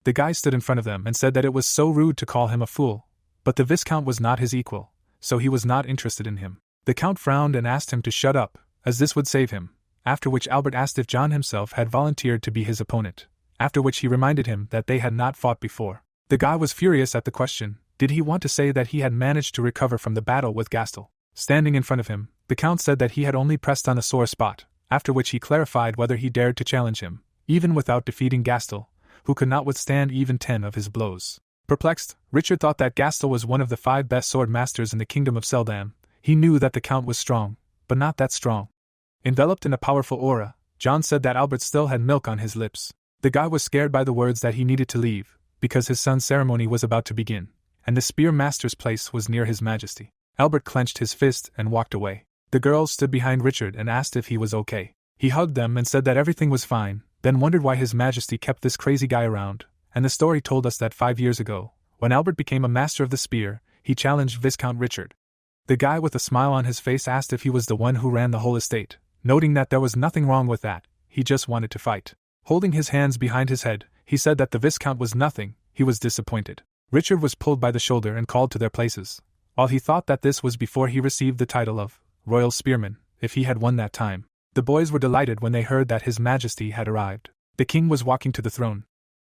Speaker 1: The guy stood in front of them and said that it was so rude to call him a fool, but the Viscount was not his equal, so he was not interested in him. The Count frowned and asked him to shut up, as this would save him, after which Albert asked if John himself had volunteered to be his opponent, after which he reminded him that they had not fought before. The guy was furious at the question. Did he want to say that he had managed to recover from the battle with Gastel? Standing in front of him, the Count said that he had only pressed on a sore spot, after which he clarified whether he dared to challenge him, even without defeating Gastel, who could not withstand even 10 of his blows. Perplexed, Richard thought that Gastel was one of the 5 best sword masters in the kingdom of Seldam. He knew that the Count was strong, but not that strong. Enveloped in a powerful aura, John said that Albert still had milk on his lips. The guy was scared by the words that he needed to leave, because his son's ceremony was about to begin, and the spear master's place was near his majesty. Albert clenched his fist and walked away. The girls stood behind Richard and asked if he was okay. He hugged them and said that everything was fine, then wondered why his majesty kept this crazy guy around, and the story told us that 5 years ago, when Albert became a master of the spear, he challenged Viscount Richard. The guy with a smile on his face asked if he was the one who ran the whole estate, noting that there was nothing wrong with that, he just wanted to fight. Holding his hands behind his head, he said that the Viscount was nothing. He was disappointed. Richard was pulled by the shoulder and called to their places. While he thought that this was before he received the title of Royal Spearman, if he had won that time. The boys were delighted when they heard that His Majesty had arrived. The king was walking to the throne.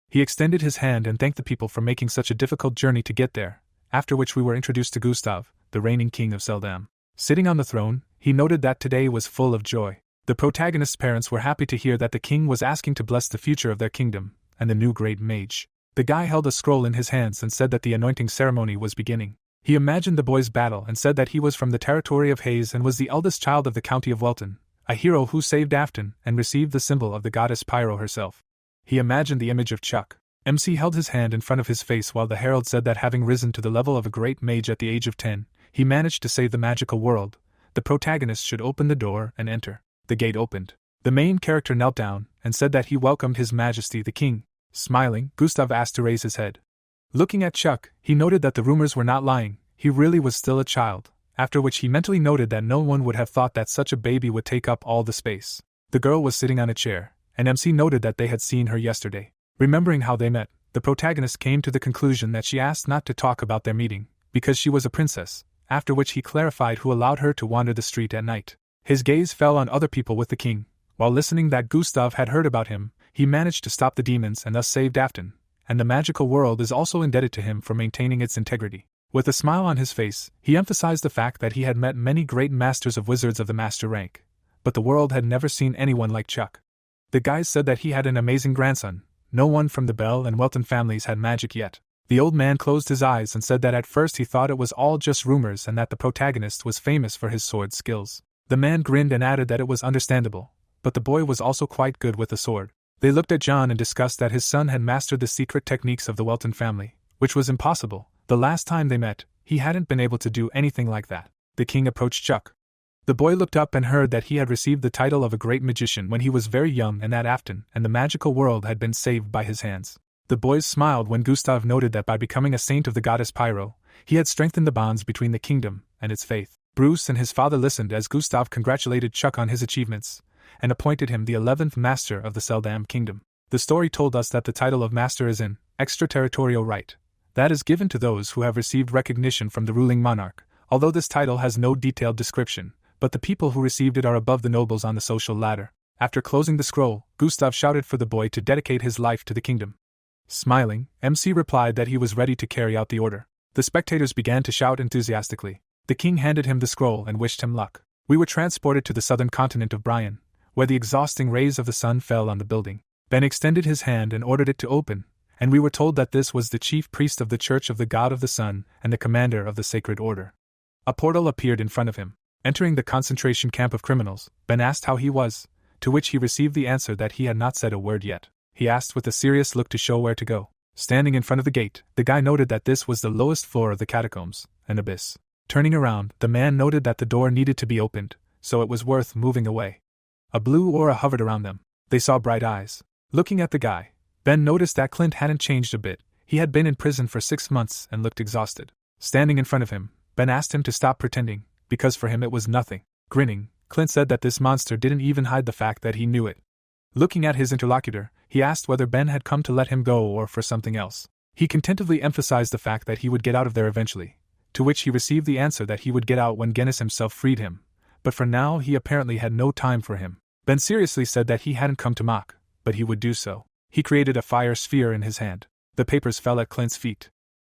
Speaker 1: He extended his hand and thanked the people for making such a difficult journey to get there, after which we were introduced to Gustav, the reigning king of Seldam. Sitting on the throne, he noted that today was full of joy. The protagonist's parents were happy to hear that the king was asking to bless the future of their kingdom, and the new great mage. The guy held a scroll in his hands and said that the anointing ceremony was beginning. He imagined the boys' battle and said that he was from the territory of Hayes and was the eldest child of the county of Welton, a hero who saved Afton and received the symbol of the goddess Pyro herself. He imagined the image of Chuck. MC held his hand in front of his face while the herald said that having risen to the level of a great mage at the age of 10, he managed to save the magical world. The protagonist should open the door and enter. The gate opened. The main character knelt down and said that he welcomed His Majesty the King. Smiling, Gustav asked to raise his head. Looking at Chuck, he noted that the rumors were not lying. He really was still a child, after which he mentally noted that no one would have thought that such a baby would take up all the space. The girl was sitting on a chair, and MC noted that they had seen her yesterday. Remembering how they met, the protagonist came to the conclusion that she asked not to talk about their meeting, because she was a princess, after which he clarified who allowed her to wander the street at night. His gaze fell on other people with the king. While listening that Gustav had heard about him, he managed to stop the demons and thus saved Afton, and the magical world is also indebted to him for maintaining its integrity. With a smile on his face, he emphasized the fact that he had met many great masters of wizards of the master rank, but the world had never seen anyone like Chuck. The guys said that he had an amazing grandson. No one from the Bell and Welton families had magic yet. The old man closed his eyes and said that at first he thought it was all just rumors and that the protagonist was famous for his sword skills. The man grinned and added that it was understandable, but the boy was also quite good with the sword. They looked at John and discussed that his son had mastered the secret techniques of the Welton family, which was impossible. The last time they met, he hadn't been able to do anything like that. The king approached Chuck. The boy looked up and heard that he had received the title of a great magician when he was very young and that Afton and the magical world had been saved by his hands. The boys smiled when Gustav noted that by becoming a saint of the goddess Pyro, he had strengthened the bonds between the kingdom and its faith. Bruce and his father listened as Gustav congratulated Chuck on his achievements and appointed him the 11th master of the Seldam kingdom. The story told us that the title of master is an extraterritorial right that is given to those who have received recognition from the ruling monarch, although this title has no detailed description, but the people who received it are above the nobles on the social ladder. After closing the scroll, Gustav shouted for the boy to dedicate his life to the kingdom. Smiling, MC replied that he was ready to carry out the order. The spectators began to shout enthusiastically. The king handed him the scroll and wished him luck. We were transported to the southern continent of Brian, where the exhausting rays of the sun fell on the building. Ben extended his hand and ordered it to open, and we were told that this was the chief priest of the Church of the God of the Sun and the commander of the Sacred Order. A portal appeared in front of him. Entering the concentration camp of criminals, Ben asked how he was, to which he received the answer that he had not said a word yet. He asked with a serious look to show where to go. Standing in front of the gate, the guy noted that this was the lowest floor of the catacombs, an abyss. Turning around, the man noted that the door needed to be opened, so it was worth moving away. A blue aura hovered around them. They saw bright eyes. Looking at the guy, Ben noticed that Clint hadn't changed a bit. He had been in prison for 6 months and looked exhausted. Standing in front of him, Ben asked him to stop pretending, because for him it was nothing. Grinning, Clint said that this monster didn't even hide the fact that he knew it. Looking at his interlocutor, he asked whether Ben had come to let him go or for something else. He contentedly emphasized the fact that he would get out of there eventually, to which he received the answer that he would get out when Gennis himself freed him, but for now he apparently had no time for him. Ben seriously said that he hadn't come to mock, but he would do so. He created a fire sphere in his hand. The papers fell at Clint's feet.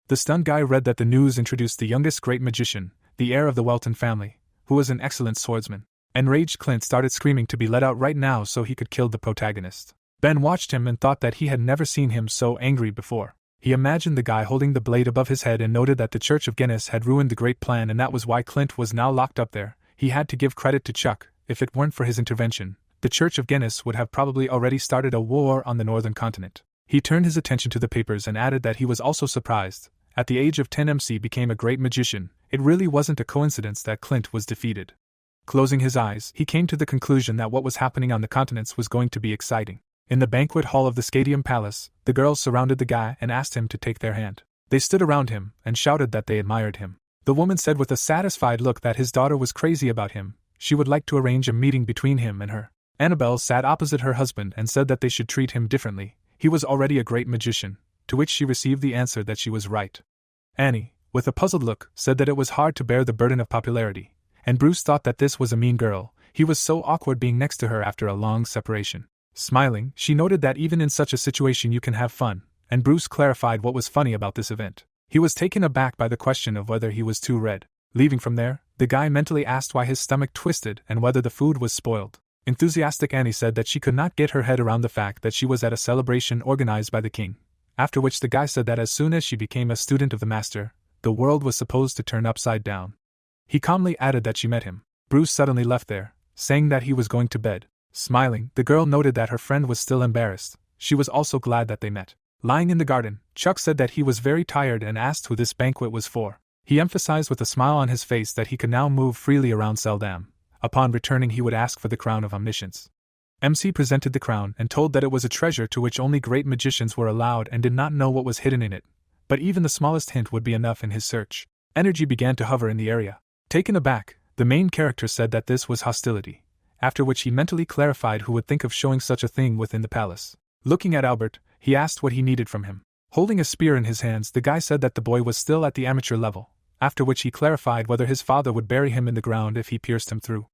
Speaker 1: The stunned guy read that the news introduced the youngest great magician, the heir of the Welton family, who was an excellent swordsman. Enraged, Clint started screaming to be let out right now so he could kill the protagonist. Ben watched him and thought that he had never seen him so angry before. He imagined the guy holding the blade above his head and noted that the Church of Gennis had ruined the great plan and that was why Clint was now locked up there. He had to give credit to Chuck. If it weren't for his intervention, the Church of Gennis would have probably already started a war on the northern continent. He turned his attention to the papers and added that he was also surprised. At the age of 10, MC became a great magician. It really wasn't a coincidence that Clint was defeated. Closing his eyes, he came to the conclusion that what was happening on the continents was going to be exciting. In the banquet hall of the Scadium Palace, the girls surrounded the guy and asked him to take their hand. They stood around him and shouted that they admired him. The woman said with a satisfied look that his daughter was crazy about him. She would like to arrange a meeting between him and her. Annabelle sat opposite her husband and said that they should treat him differently. He was already a great magician, to which she received the answer that she was right. Annie, with a puzzled look, said that it was hard to bear the burden of popularity, and Bruce thought that this was a mean girl. He was so awkward being next to her after a long separation. Smiling, she noted that even in such a situation you can have fun, and Bruce clarified what was funny about this event. He was taken aback by the question of whether he was too red. Leaving from there, the guy mentally asked why his stomach twisted and whether the food was spoiled. Enthusiastic Annie said that she could not get her head around the fact that she was at a celebration organized by the king, after which the guy said that as soon as she became a student of the master, the world was supposed to turn upside down. He calmly added that she met him. Bruce suddenly left there, saying that he was going to bed. Smiling, the girl noted that her friend was still embarrassed. She was also glad that they met. Lying in the garden, Chuck said that he was very tired and asked who this banquet was for. He emphasized with a smile on his face that he could now move freely around Seldam. Upon returning, he would ask for the crown of omniscience. MC presented the crown and told that it was a treasure to which only great magicians were allowed and did not know what was hidden in it, but even the smallest hint would be enough in his search. Energy began to hover in the area. Taken aback, the main character said that this was hostility, after which he mentally clarified who would think of showing such a thing within the palace. Looking at Albert, he asked what he needed from him. Holding a spear in his hands, the guy said that the boy was still at the amateur level, after which he clarified whether his father would bury him in the ground if he pierced him through.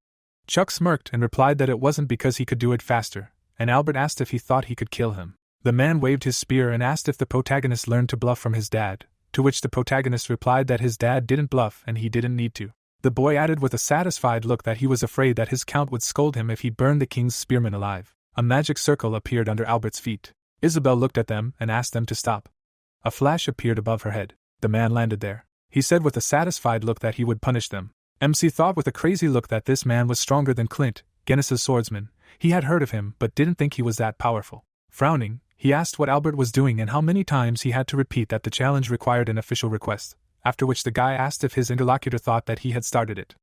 Speaker 1: Chuck smirked and replied that it wasn't because he could do it faster, and Albert asked if he thought he could kill him. The man waved his spear and asked if the protagonist learned to bluff from his dad, to which the protagonist replied that his dad didn't bluff and he didn't need to. The boy added with a satisfied look that he was afraid that his count would scold him if he burned the king's spearman alive. A magic circle appeared under Albert's feet. Isabel looked at them and asked them to stop. A flash appeared above her head. The man landed there. He said with a satisfied look that he would punish them. MC thought with a crazy look that this man was stronger than Clint, Guinness's swordsman. He had heard of him but didn't think he was that powerful. Frowning, he asked what Albert was doing and how many times he had to repeat that the challenge required an official request, after which the guy asked if his interlocutor thought that he had started it.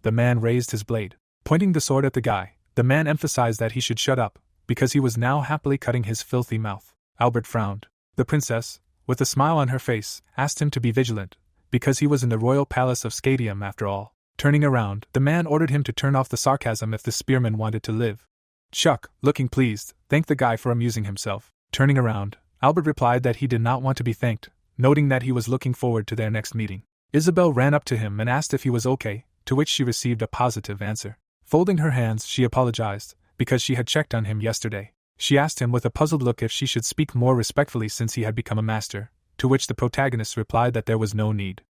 Speaker 1: The man raised his blade. Pointing the sword at the guy, the man emphasized that he should shut up, because he was now happily cutting his filthy mouth. Albert frowned. The princess, with a smile on her face, asked him to be vigilant, because he was in the royal palace of Scadium after all. Turning around, the man ordered him to turn off the sarcasm if the spearman wanted to live. Chuck, looking pleased, thanked the guy for amusing himself. Turning around, Albert replied that he did not want to be thanked, noting that he was looking forward to their next meeting. Isabel ran up to him and asked if he was okay, to which she received a positive answer. Folding her hands, she apologized, because she had checked on him yesterday. She asked him with a puzzled look if she should speak more respectfully since he had become a master, to which the protagonist replied that there was no need.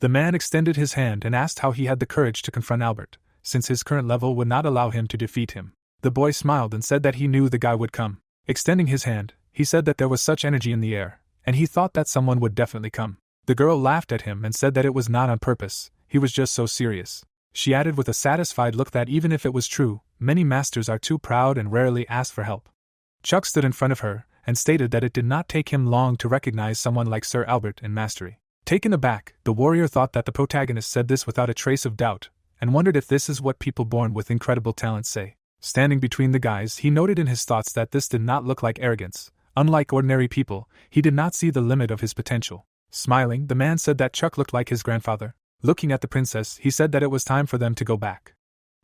Speaker 1: The man extended his hand and asked how he had the courage to confront Albert, since his current level would not allow him to defeat him. The boy smiled and said that he knew the guy would come. Extending his hand, he said that there was such energy in the air, and he thought that someone would definitely come. The girl laughed at him and said that it was not on purpose, he was just so serious. She added with a satisfied look that even if it was true, many masters are too proud and rarely ask for help. Chuck stood in front of her, and stated that it did not take him long to recognize someone like Sir Albert in mastery. Taken aback, the warrior thought that the protagonist said this without a trace of doubt, and wondered if this is what people born with incredible talent say. Standing between the guys, he noted in his thoughts that this did not look like arrogance. Unlike ordinary people, he did not see the limit of his potential. Smiling, the man said that Chuck looked like his grandfather. Looking at the princess, he said that it was time for them to go back.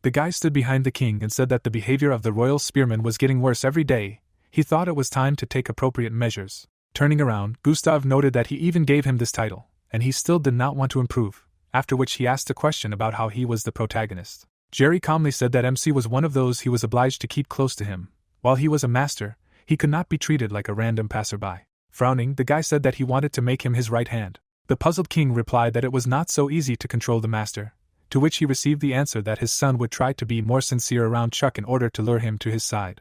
Speaker 1: The guy stood behind the king and said that the behavior of the royal spearman was getting worse every day. He thought it was time to take appropriate measures. Turning around, Gustav noted that he even gave him this title, and he still did not want to improve, after which he asked a question about how he was the protagonist. Jerry calmly said that MC was one of those he was obliged to keep close to him. While he was a master, he could not be treated like a random passerby. Frowning, the guy said that he wanted to make him his right hand. The puzzled king replied that it was not so easy to control the master, to which he received the answer that his son would try to be more sincere around Chuck in order to lure him to his side.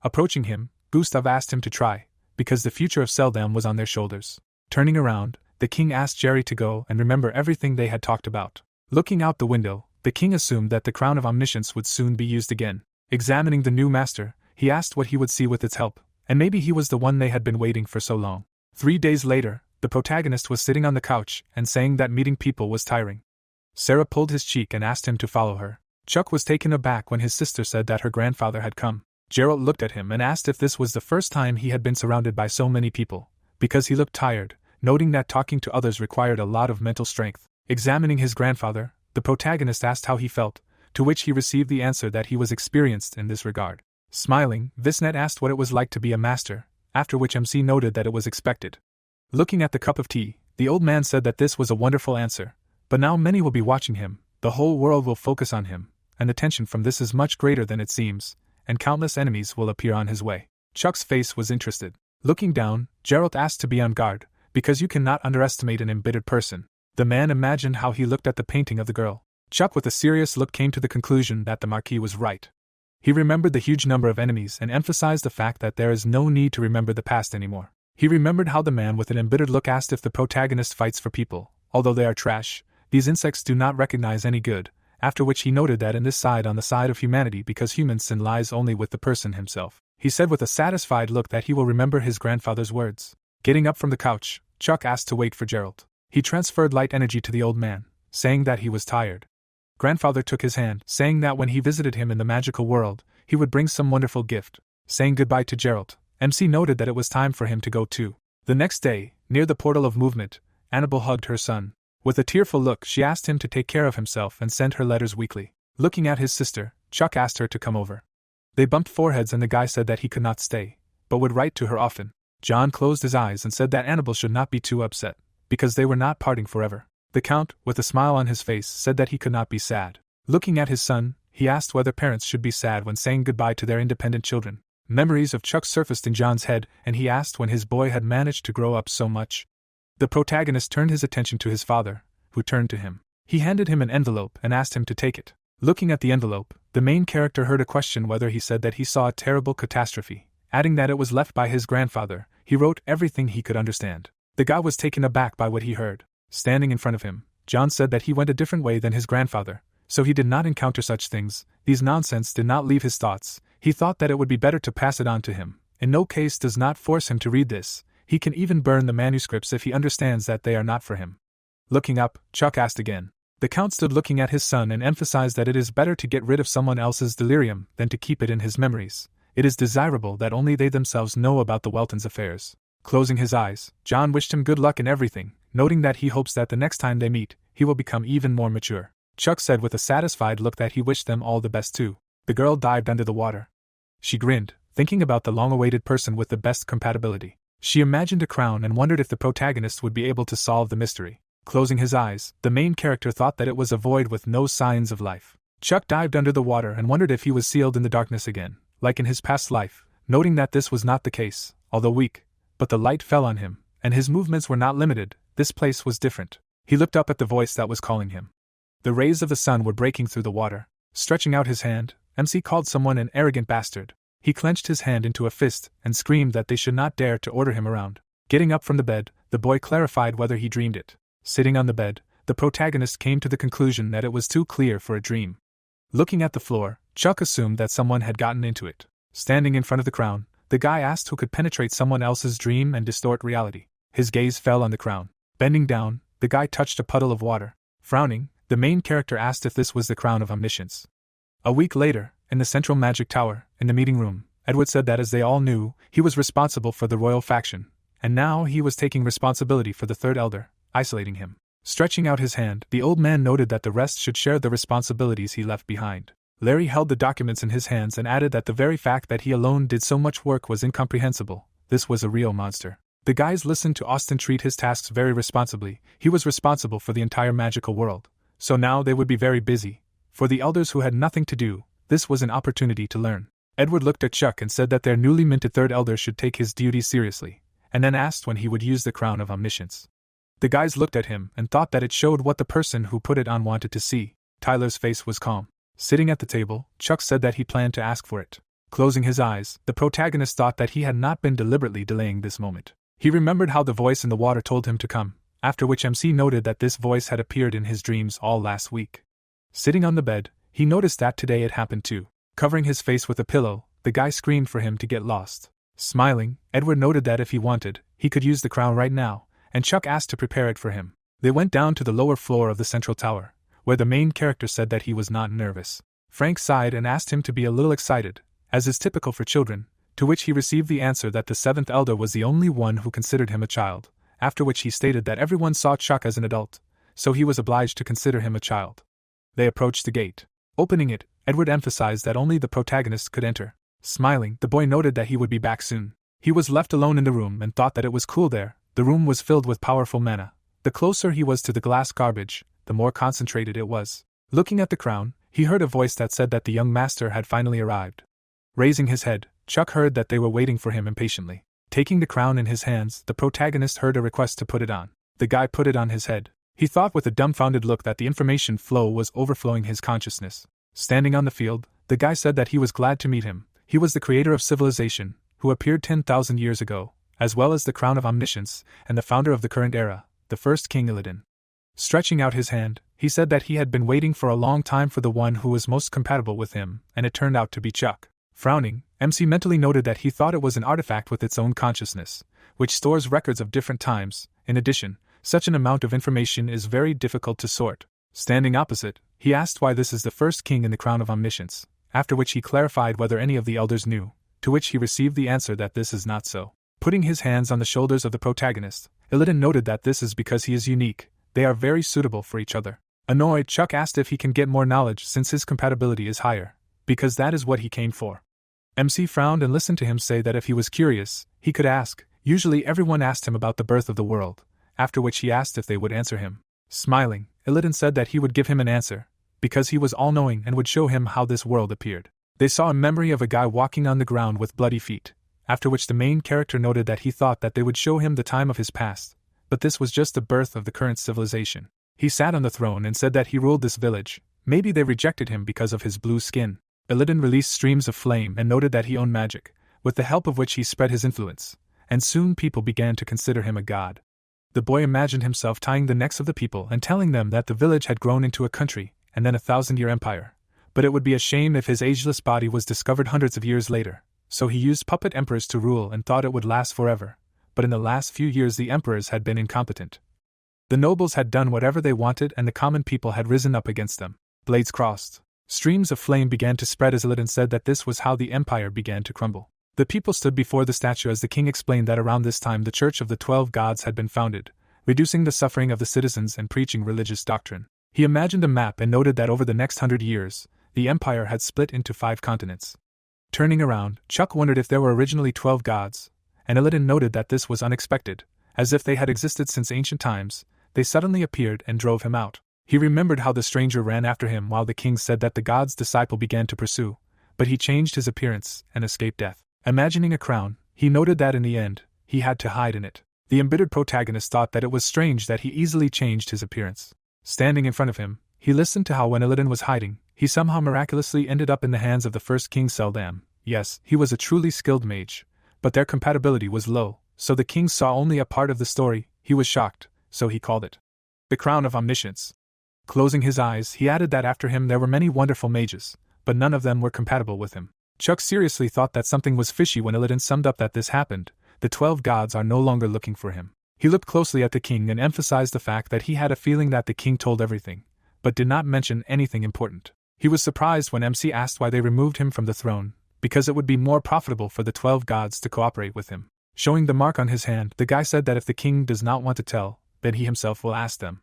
Speaker 1: Approaching him, Gustav asked him to try, because the future of Seldam was on their shoulders. Turning around, the king asked Jerry to go and remember everything they had talked about. Looking out the window, the king assumed that the crown of omniscience would soon be used again. Examining the new master, he asked what he would see with its help, and maybe he was the one they had been waiting for so long. 3 days later, the protagonist was sitting on the couch and saying that meeting people was tiring. Sarah pulled his cheek and asked him to follow her. Chuck was taken aback when his sister said that her grandfather had come. Gerald looked at him and asked if this was the first time he had been surrounded by so many people, because he looked tired, noting that talking to others required a lot of mental strength. Examining his grandfather, the protagonist asked how he felt, to which he received the answer that he was experienced in this regard. Smiling, Visnet asked what it was like to be a master, after which MC noted that it was expected. Looking at the cup of tea, the old man said that this was a wonderful answer, but now many will be watching him, the whole world will focus on him, and the tension from this is much greater than it seems, and countless enemies will appear on his way. Chuck's face was interested. Looking down, Gerald asked to be on guard, because you cannot underestimate an embittered person. The man imagined how he looked at the painting of the girl. Chuck with a serious look came to the conclusion that the Marquis was right. He remembered the huge number of enemies and emphasized the fact that there is no need to remember the past anymore. He remembered how the man with an embittered look asked if the protagonist fights for people. Although they are trash, these insects do not recognize any good, after which he noted that in this side on the side of humanity because human sin lies only with the person himself. He said with a satisfied look that he will remember his grandfather's words. Getting up from the couch, Chuck asked to wait for Gerald. He transferred light energy to the old man, saying that he was tired. Grandfather took his hand, saying that when he visited him in the magical world, he would bring some wonderful gift. Saying goodbye to Gerald, MC noted that it was time for him to go too. The next day, near the portal of movement, Annabelle hugged her son. With a tearful look, she asked him to take care of himself and send her letters weekly. Looking at his sister, Chuck asked her to come over. They bumped foreheads and the guy said that he could not stay, but would write to her often. John closed his eyes and said that Annabel should not be too upset, because they were not parting forever. The Count, with a smile on his face, said that he could not be sad. Looking at his son, he asked whether parents should be sad when saying goodbye to their independent children. Memories of Chuck surfaced in John's head, and he asked when his boy had managed to grow up so much. The protagonist turned his attention to his father, who turned to him. He handed him an envelope and asked him to take it. Looking at the envelope, the main character heard a question whether he said that he saw a terrible catastrophe, adding that it was left by his grandfather. He wrote everything he could understand. The guy was taken aback by what he heard. Standing in front of him, John said that he went a different way than his grandfather, so he did not encounter such things. These nonsense did not leave his thoughts. He thought that it would be better to pass it on to him. In no case does not force him to read this. He can even burn the manuscripts if he understands that they are not for him. Looking up, Chuck asked again. The Count stood looking at his son and emphasized that it is better to get rid of someone else's delirium than to keep it in his memories. It is desirable that only they themselves know about the Weltons' affairs. Closing his eyes, John wished him good luck in everything, noting that he hopes that the next time they meet, he will become even more mature. Chuck said with a satisfied look that he wished them all the best too. The girl dived under the water. She grinned, thinking about the long-awaited person with the best compatibility. She imagined a crown and wondered if the protagonist would be able to solve the mystery. Closing his eyes, the main character thought that it was a void with no signs of life. Chuck dived under the water and wondered if he was sealed in the darkness again, like in his past life, noting that this was not the case, although weak. But the light fell on him, and his movements were not limited. This place was different. He looked up at the voice that was calling him. The rays of the sun were breaking through the water. Stretching out his hand, MC called someone an arrogant bastard. He clenched his hand into a fist and screamed that they should not dare to order him around. Getting up from the bed, the boy clarified whether he dreamed it. Sitting on the bed, the protagonist came to the conclusion that it was too clear for a dream. Looking at the floor, Chuck assumed that someone had gotten into it. Standing in front of the crown, the guy asked who could penetrate someone else's dream and distort reality. His gaze fell on the crown. Bending down, the guy touched a puddle of water. Frowning, the main character asked if this was the crown of omniscience. A week later, in the central magic tower, in the meeting room, Edward said that as they all knew, he was responsible for the royal faction, and now he was taking responsibility for the third elder, isolating him. Stretching out his hand, the old man noted that the rest should share the responsibilities he left behind. Larry held the documents in his hands and added that the very fact that he alone did so much work was incomprehensible. This was a real monster. The guys listened to Austin treat his tasks very responsibly. He was responsible for the entire magical world. So now they would be very busy. For the elders who had nothing to do, this was an opportunity to learn. Edward looked at Chuck and said that their newly minted third elder should take his duties seriously, and then asked when he would use the crown of omniscience. The guys looked at him and thought that it showed what the person who put it on wanted to see. Tyler's face was calm. Sitting at the table, Chuck said that he planned to ask for it. Closing his eyes, the protagonist thought that he had not been deliberately delaying this moment. He remembered how the voice in the water told him to come, after which MC noted that this voice had appeared in his dreams all last week. Sitting on the bed, he noticed that today it happened too. Covering his face with a pillow, the guy screamed for him to get lost. Smiling, Edward noted that if he wanted, he could use the crown right now, and Chuck asked to prepare it for him. They went down to the lower floor of the central tower, where the main character said that he was not nervous. Frank sighed and asked him to be a little excited, as is typical for children, to which he received the answer that the seventh elder was the only one who considered him a child, after which he stated that everyone saw Chuck as an adult, so he was obliged to consider him a child. They approached the gate. Opening it, Edward emphasized that only the protagonist could enter. Smiling, the boy noted that he would be back soon. He was left alone in the room and thought that it was cool there. The room was filled with powerful mana. The closer he was to the glass garbage, the more concentrated it was. Looking at the crown, he heard a voice that said that the young master had finally arrived. Raising his head, Chuck heard that they were waiting for him impatiently. Taking the crown in his hands, the protagonist heard a request to put it on. The guy put it on his head. He thought with a dumbfounded look that the information flow was overflowing his consciousness. Standing on the field, the guy said that he was glad to meet him. He was the creator of civilization, who appeared 10,000 years ago, as well as the crown of omniscience, and the founder of the current era, the first King Illidan. Stretching out his hand, he said that he had been waiting for a long time for the one who was most compatible with him, and it turned out to be Chuck. Frowning, MC mentally noted that he thought it was an artifact with its own consciousness, which stores records of different times. In addition, such an amount of information is very difficult to sort. Standing opposite, he asked why this is the first king in the crown of omniscience, after which he clarified whether any of the elders knew, to which he received the answer that this is not so. Putting his hands on the shoulders of the protagonist, Illidan noted that this is because he is unique. They are very suitable for each other. Annoyed, Chuck asked if he can get more knowledge since his compatibility is higher, because that is what he came for. MC frowned and listened to him say that if he was curious, he could ask. Usually everyone asked him about the birth of the world, after which he asked if they would answer him. Smiling, Illidan said that he would give him an answer, because he was all-knowing and would show him how this world appeared. They saw a memory of a guy walking on the ground with bloody feet, after which the main character noted that he thought that they would show him the time of his past, but this was just the birth of the current civilization. He sat on the throne and said that he ruled this village. Maybe they rejected him because of his blue skin. Illidan released streams of flame and noted that he owned magic, with the help of which he spread his influence, and soon people began to consider him a god. The boy imagined himself tying the necks of the people and telling them that the village had grown into a country, and then a 1,000-year empire. But it would be a shame if his ageless body was discovered hundreds of years later, so he used puppet emperors to rule and thought it would last forever. But in the last few years the emperors had been incompetent. The nobles had done whatever they wanted and the common people had risen up against them. Blades crossed. Streams of flame began to spread as Illidan said that this was how the empire began to crumble. The people stood before the statue as the king explained that around this time the Church of the 12 Gods had been founded, reducing the suffering of the citizens and preaching religious doctrine. He imagined a map and noted that over the next 100 years, the empire had split into 5 continents. Turning around, Chuck wondered if there were originally 12 gods, and Illidan noted that this was unexpected. As if they had existed since ancient times, they suddenly appeared and drove him out. He remembered how the stranger ran after him while the king said that the god's disciple began to pursue, but he changed his appearance and escaped death. Imagining a crown, he noted that in the end, he had to hide in it. The embittered protagonist thought that it was strange that he easily changed his appearance. Standing in front of him, he listened to how when Illidan was hiding, he somehow miraculously ended up in the hands of the first king Seldam. Yes, he was a truly skilled mage, but their compatibility was low, so the king saw only a part of the story. He was shocked, so he called it the Crown of Omniscience. Closing his eyes, he added that after him there were many wonderful mages, but none of them were compatible with him. Chuck seriously thought that something was fishy when Illidan summed up that this happened. The 12 gods are no longer looking for him. He looked closely at the king and emphasized the fact that he had a feeling that the king told everything, but did not mention anything important. He was surprised when MC asked why they removed him from the throne, because it would be more profitable for the 12 gods to cooperate with him. Showing the mark on his hand, the guy said that if the king does not want to tell, then he himself will ask them.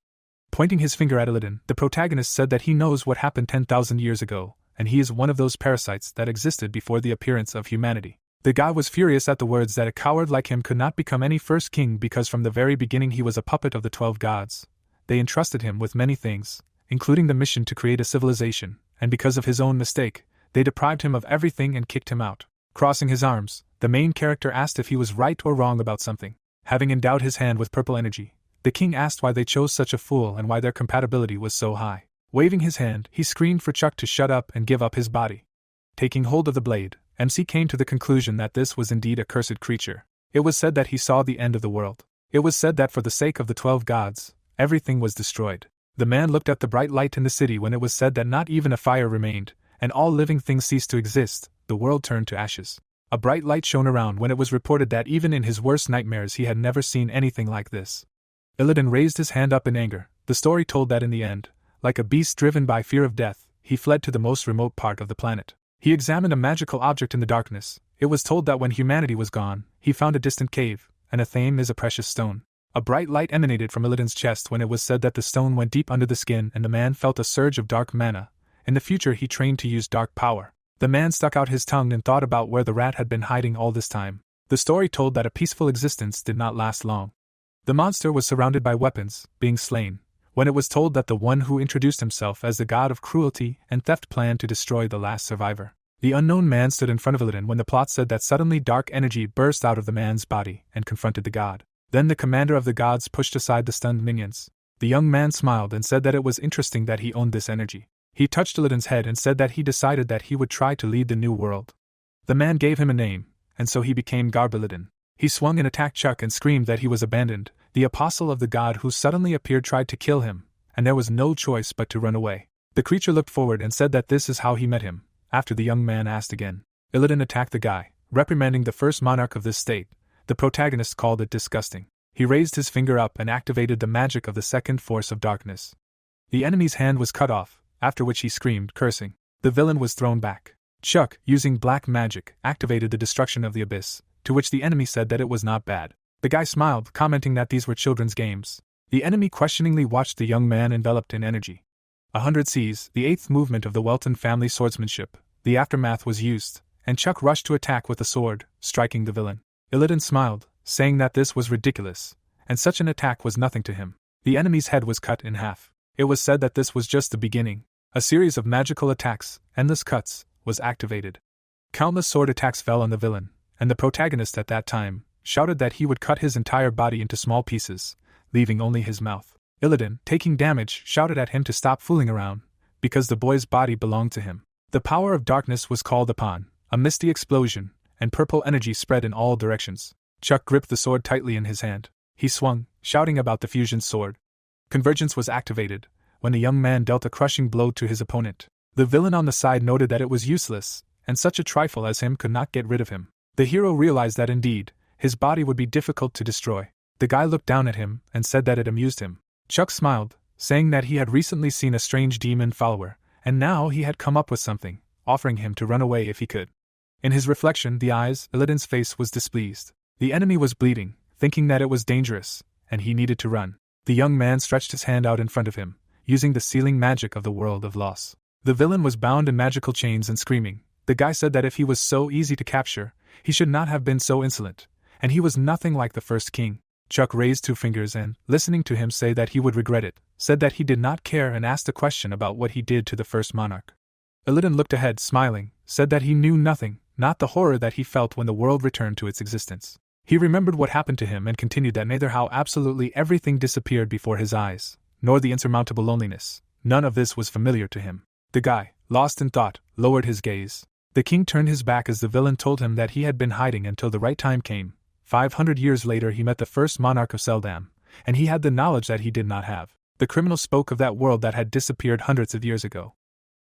Speaker 1: Pointing his finger at Illidan, the protagonist said that he knows what happened 10,000 years ago, and he is one of those parasites that existed before the appearance of humanity. The guy was furious at the words that a coward like him could not become any first king because from the very beginning he was a puppet of the 12 gods. They entrusted him with many things, including the mission to create a civilization, and because of his own mistake, they deprived him of everything and kicked him out. Crossing his arms, the main character asked if he was right or wrong about something. Having endowed his hand with purple energy, the king asked why they chose such a fool and why their compatibility was so high. Waving his hand, he screamed for Chuck to shut up and give up his body. Taking hold of the blade, MC came to the conclusion that this was indeed a cursed creature. It was said that he saw the end of the world. It was said that for the sake of the 12 gods, everything was destroyed. The man looked at the bright light in the city when it was said that not even a fire remained, and all living things ceased to exist. The world turned to ashes. A bright light shone around when it was reported that even in his worst nightmares he had never seen anything like this. Illidan raised his hand up in anger. The story told that in the end, like a beast driven by fear of death, he fled to the most remote part of the planet. He examined a magical object in the darkness. It was told that when humanity was gone, he found a distant cave, and a thame is a precious stone. A bright light emanated from Illidan's chest when it was said that the stone went deep under the skin and the man felt a surge of dark mana. In the future he trained to use dark power. The man stuck out his tongue and thought about where the rat had been hiding all this time. The story told that a peaceful existence did not last long. The monster was surrounded by weapons, being slain, when it was told that the one who introduced himself as the god of cruelty and theft planned to destroy the last survivor. The unknown man stood in front of Illidan when the plot said that suddenly dark energy burst out of the man's body and confronted the god. Then the commander of the gods pushed aside the stunned minions. The young man smiled and said that it was interesting that he owned this energy. He touched Illidan's head and said that he decided that he would try to lead the new world. The man gave him a name, and so he became Garb Illidan. He swung and attacked Chuck and screamed that he was abandoned. The apostle of the god who suddenly appeared tried to kill him, and there was no choice but to run away. The creature looked forward and said that this is how he met him. After the young man asked again, Illidan attacked the guy, reprimanding the first monarch of this state. The protagonist called it disgusting. He raised his finger up and activated the magic of the second force of darkness. The enemy's hand was cut off, after which he screamed, cursing. The villain was thrown back. Chuck, using black magic, activated the destruction of the abyss, to which the enemy said that it was not bad. The guy smiled, commenting that these were children's games. The enemy questioningly watched the young man enveloped in energy. 100 Cs, the 8th movement of the Welton family swordsmanship. The aftermath was used, and Chuck rushed to attack with a sword, striking the villain. Illidan smiled, saying that this was ridiculous, and such an attack was nothing to him. The enemy's head was cut in half. It was said that this was just the beginning. A series of magical attacks, endless cuts, was activated. Countless sword attacks fell on the villain, and the protagonist at that time shouted that he would cut his entire body into small pieces, leaving only his mouth. Illidan, taking damage, shouted at him to stop fooling around, because the boy's body belonged to him. The power of darkness was called upon, a misty explosion, and purple energy spread in all directions. Chuck gripped the sword tightly in his hand. He swung, shouting about the fusion sword. Convergence was activated, when the young man dealt a crushing blow to his opponent. The villain on the side noted that it was useless, and such a trifle as him could not get rid of him. The hero realized that indeed, his body would be difficult to destroy. The guy looked down at him and said that it amused him. Chuck smiled, saying that he had recently seen a strange demon follower, and now he had come up with something, offering him to run away if he could. In his reflection, the eyes, Illidan's face was displeased. The enemy was bleeding, thinking that it was dangerous, and he needed to run. The young man stretched his hand out in front of him, using the sealing magic of the world of loss. The villain was bound in magical chains and screaming. The guy said that if he was so easy to capture, he should not have been so insolent, and he was nothing like the first king. Chuck raised 2 fingers and, listening to him say that he would regret it, said that he did not care and asked a question about what he did to the first monarch. Illidan looked ahead, smiling, said that he knew nothing, not the horror that he felt when the world returned to its existence. He remembered what happened to him and continued that neither how absolutely everything disappeared before his eyes, nor the insurmountable loneliness. None of this was familiar to him. The guy, lost in thought, lowered his gaze. The king turned his back as the villain told him that he had been hiding until the right time came. 500 years later he met the first monarch of Seldam, and he had the knowledge that he did not have. The criminal spoke of that world that had disappeared hundreds of years ago.